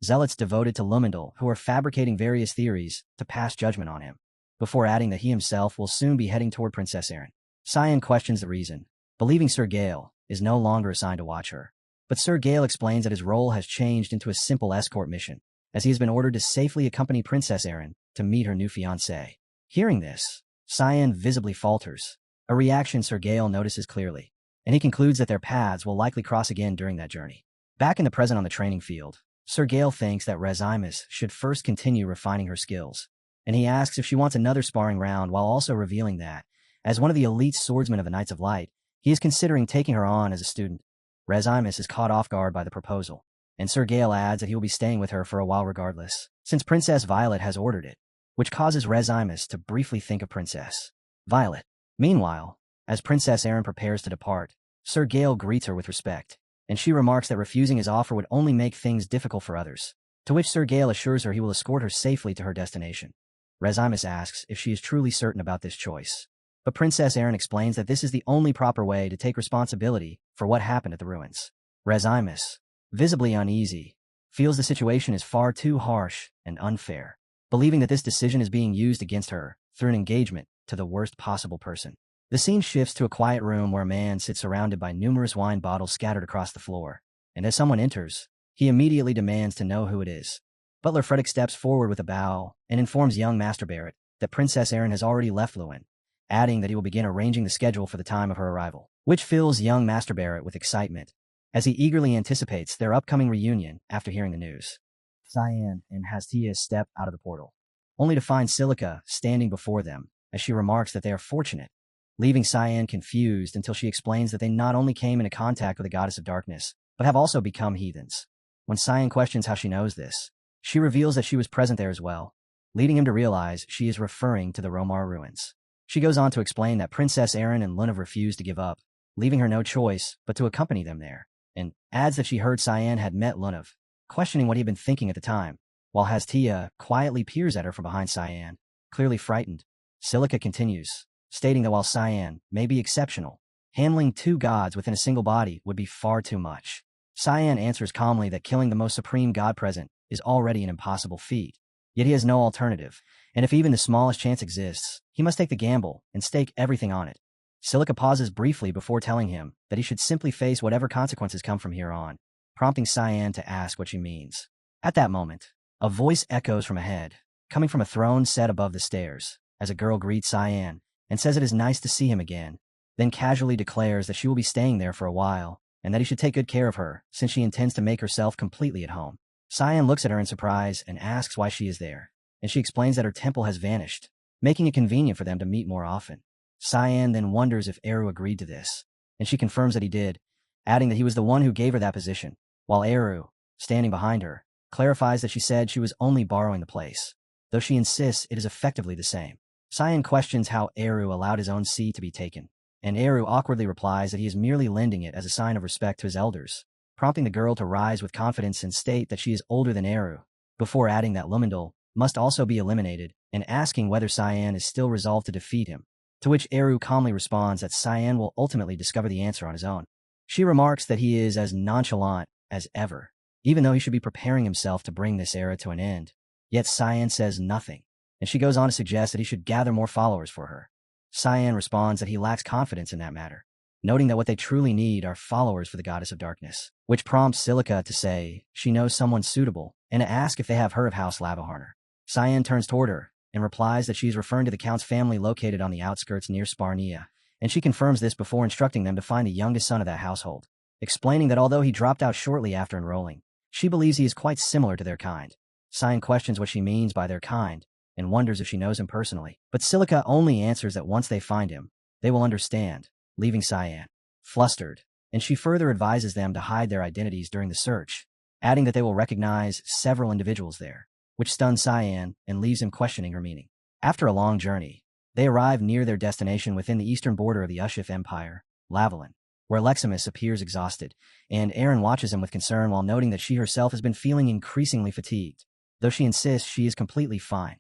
A: Zealots devoted to Lumendal who are fabricating various theories to pass judgment on him. before adding that he himself will soon be heading toward Princess Erin. Cyan questions the reason, believing Sir Gale is no longer assigned to watch her. But Sir Gale explains that his role has changed into a simple escort mission, as he has been ordered to safely accompany Princess Erin to meet her new fiancé. Hearing this, Cyan visibly falters, a reaction Sir Gale notices clearly, and he concludes that their paths will likely cross again during that journey. Back in the present on the training field, Sir Gale thinks that Regimus should first continue refining her skills, and he asks if she wants another sparring round while also revealing that, as one of the elite swordsmen of the Knights of Light, he is considering taking her on as a student. Regimus is caught off guard by the proposal, and Sir Gale adds that he will be staying with her for a while regardless, since Princess Violet has ordered it, which causes Regimus to briefly think of Princess Violet. Meanwhile, as Princess Erin prepares to depart, Sir Gale greets her with respect, and she remarks that refusing his offer would only make things difficult for others, to which Sir Gale assures her he will escort her safely to her destination. Regimus asks if she is truly certain about this choice, but Princess Erin explains that this is the only proper way to take responsibility for what happened at the ruins. Regimus, visibly uneasy, feels the situation is far too harsh and unfair, believing that this decision is being used against her through an engagement to the worst possible person. The scene shifts to a quiet room where a man sits surrounded by numerous wine bottles scattered across the floor, and as someone enters, he immediately demands to know who it is. Butler Frederick steps forward with a bow and informs young Master Barrett that Princess Erin has already left Lewin, adding that he will begin arranging the schedule for the time of her arrival, which fills young Master Barrett with excitement, as he eagerly anticipates their upcoming reunion after hearing the news. Cyan and Hastia step out of the portal, only to find Silica standing before them, as she remarks that they are fortunate, leaving Cyan confused until she explains that they not only came into contact with the Goddess of Darkness, but have also become heathens. When Cyan questions how she knows this, she reveals that she was present there as well, leading him to realize she is referring to the Romar ruins. She goes on to explain that Princess Erin and Luna refused to give up, leaving her no choice but to accompany them there, and adds that she heard Cyan had met Lunav, questioning what he had been thinking at the time, while Hastia quietly peers at her from behind Cyan, clearly frightened. Silica continues, stating that while Cyan may be exceptional, handling two gods within a single body would be far too much. Cyan answers calmly that killing the most supreme god present is already an impossible feat, yet he has no alternative, and if even the smallest chance exists, he must take the gamble and stake everything on it. Silica pauses briefly before telling him that he should simply face whatever consequences come from here on, prompting Cyan to ask what she means. At that moment, a voice echoes from ahead, coming from a throne set above the stairs, as a girl greets Cyan and says it is nice to see him again, then casually declares that she will be staying there for a while, and that he should take good care of her, since she intends to make herself completely at home. Cyan looks at her in surprise and asks why she is there, and she explains that her temple has vanished, making it convenient for them to meet more often. Cyan then wonders if Eru agreed to this, and she confirms that he did, adding that he was the one who gave her that position, while Eru, standing behind her, clarifies that she said she was only borrowing the place, though she insists it is effectively the same. Cyan questions how Eru allowed his own seat to be taken, and Eru awkwardly replies that he is merely lending it as a sign of respect to his elders, prompting the girl to rise with confidence and state that she is older than Eru, before adding that Lumendal must also be eliminated and asking whether Cyan is still resolved to defeat him, to which Eru calmly responds that Cyan will ultimately discover the answer on his own. She remarks that he is as nonchalant as ever, even though he should be preparing himself to bring this era to an end. Yet Cyan says nothing, and she goes on to suggest that he should gather more followers for her. Cyan responds that he lacks confidence in that matter, noting that what they truly need are followers for the Goddess of Darkness, which prompts Silica to say she knows someone suitable and to ask if they have heard of House Lavaharner. Cyan turns toward her and replies that she is referring to the Count's family located on the outskirts near Sparnia, and she confirms this before instructing them to find the youngest son of that household, explaining that although he dropped out shortly after enrolling, she believes he is quite similar to their kind. Cyan questions what she means by their kind, and wonders if she knows him personally, but Silica only answers that once they find him, they will understand, leaving Cyan flustered, and she further advises them to hide their identities during the search, adding that they will recognize several individuals there, which stuns Cyan and leaves him questioning her meaning. After a long journey, they arrive near their destination within the eastern border of the Ushif Empire, Lavalin, where Leximus appears exhausted, and Erin watches him with concern while noting that she herself has been feeling increasingly fatigued, though she insists she is completely fine.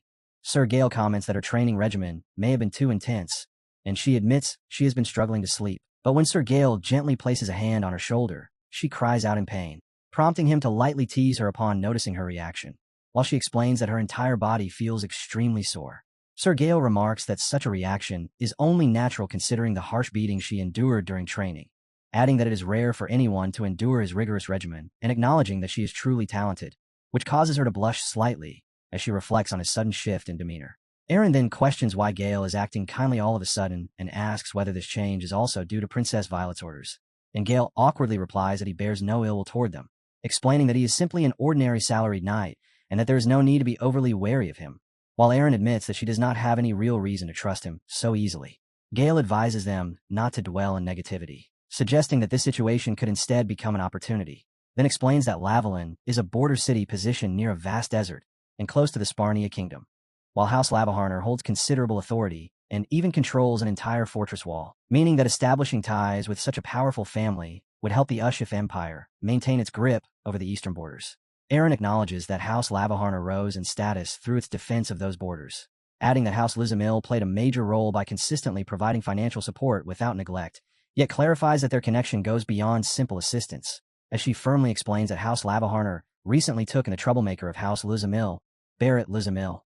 A: Sir Gale comments that her training regimen may have been too intense, and she admits she has been struggling to sleep. But when Sir Gale gently places a hand on her shoulder, she cries out in pain, prompting him to lightly tease her upon noticing her reaction, while she explains that her entire body feels extremely sore. Sir Gale remarks that such a reaction is only natural considering the harsh beating she endured during training, adding that it is rare for anyone to endure his rigorous regimen and acknowledging that she is truly talented, which causes her to blush slightly as she reflects on his sudden shift in demeanor. Aaron then questions why Gale is acting kindly all of a sudden and asks whether this change is also due to Princess Violet's orders. And Gale awkwardly replies that he bears no ill will toward them, explaining that he is simply an ordinary salaried knight and that there is no need to be overly wary of him, while Aaron admits that she does not have any real reason to trust him so easily. Gale advises them not to dwell in negativity, suggesting that this situation could instead become an opportunity, then explains that Lavalin is a border city positioned near a vast desert and close to the Sparnia kingdom, while House Lavaharner holds considerable authority and even controls an entire fortress wall, meaning that establishing ties with such a powerful family would help the Ushif Empire maintain its grip over the eastern borders. Aaron acknowledges that House Lavaharner rose in status through its defense of those borders, adding that House Lizamil played a major role by consistently providing financial support without neglect, yet clarifies that their connection goes beyond simple assistance, as she firmly explains that House Lavaharner recently took in the troublemaker of House Lizamil, Barrett Lizamil,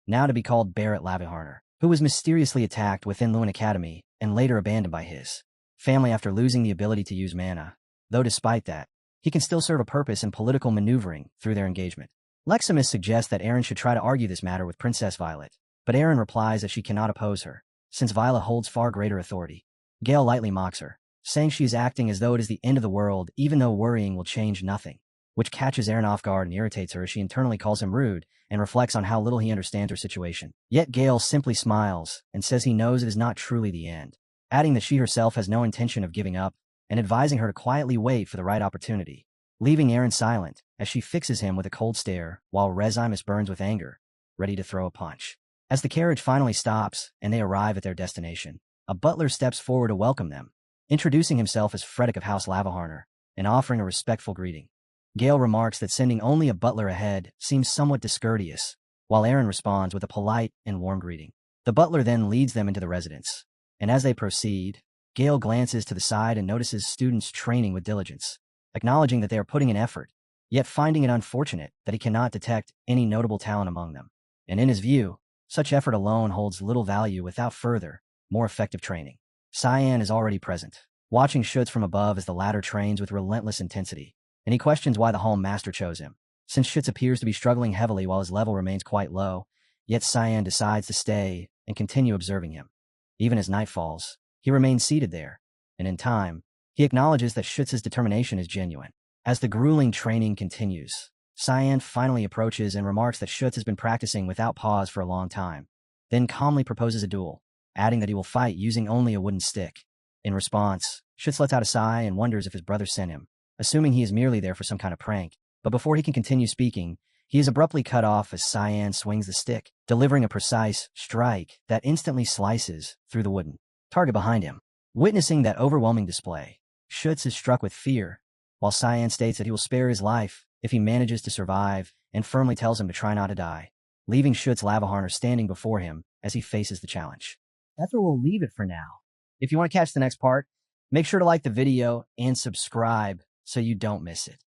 A: now to be called Barrett Lavaharner, who was mysteriously attacked within Lewin Academy and later abandoned by his family after losing the ability to use mana, though despite that, he can still serve a purpose in political maneuvering through their engagement. Leximus suggests that Aaron should try to argue this matter with Princess Violet, but Aaron replies that she cannot oppose her, since Violet holds far greater authority. Gale lightly mocks her, saying she is acting as though it is the end of the world even though worrying will change nothing, which catches Aaron off guard and irritates her as she internally calls him rude and reflects on how little he understands her situation. Yet Gale simply smiles and says he knows it is not truly the end, adding that she herself has no intention of giving up and advising her to quietly wait for the right opportunity, leaving Aaron silent as she fixes him with a cold stare while Rezimus burns with anger, ready to throw a punch. As the carriage finally stops and they arrive at their destination, a butler steps forward to welcome them, introducing himself as Frederick of House Lavaharner and offering a respectful greeting. Gale remarks that sending only a butler ahead seems somewhat discourteous, while Aaron responds with a polite and warm greeting. The butler then leads them into the residence, and as they proceed, Gale glances to the side and notices students training with diligence, acknowledging that they are putting in effort, yet finding it unfortunate that he cannot detect any notable talent among them. And in his view, such effort alone holds little value without further, more effective training. Cyan is already present, watching Schutz from above as the latter trains with relentless intensity, and he questions why the Home Master chose him, since Schutz appears to be struggling heavily while his level remains quite low, yet Cyan decides to stay and continue observing him. Even as night falls, he remains seated there, and in time, he acknowledges that Schutz's determination is genuine. As the grueling training continues, Cyan finally approaches and remarks that Schutz has been practicing without pause for a long time, then calmly proposes a duel, adding that he will fight using only a wooden stick. In response, Schutz lets out a sigh and wonders if his brother sent him, assuming he is merely there for some kind of prank, but before he can continue speaking, he is abruptly cut off as Cyan swings the stick, delivering a precise strike that instantly slices through the wooden target behind him. Witnessing that overwhelming display, Schutz is struck with fear, while Cyan states that he will spare his life if he manages to survive and firmly tells him to try not to die, leaving Schutz Lavaharner standing before him as he faces the challenge. That's where we'll leave it for now. If you want to catch the next part, make sure to like the video and subscribe so you don't miss it.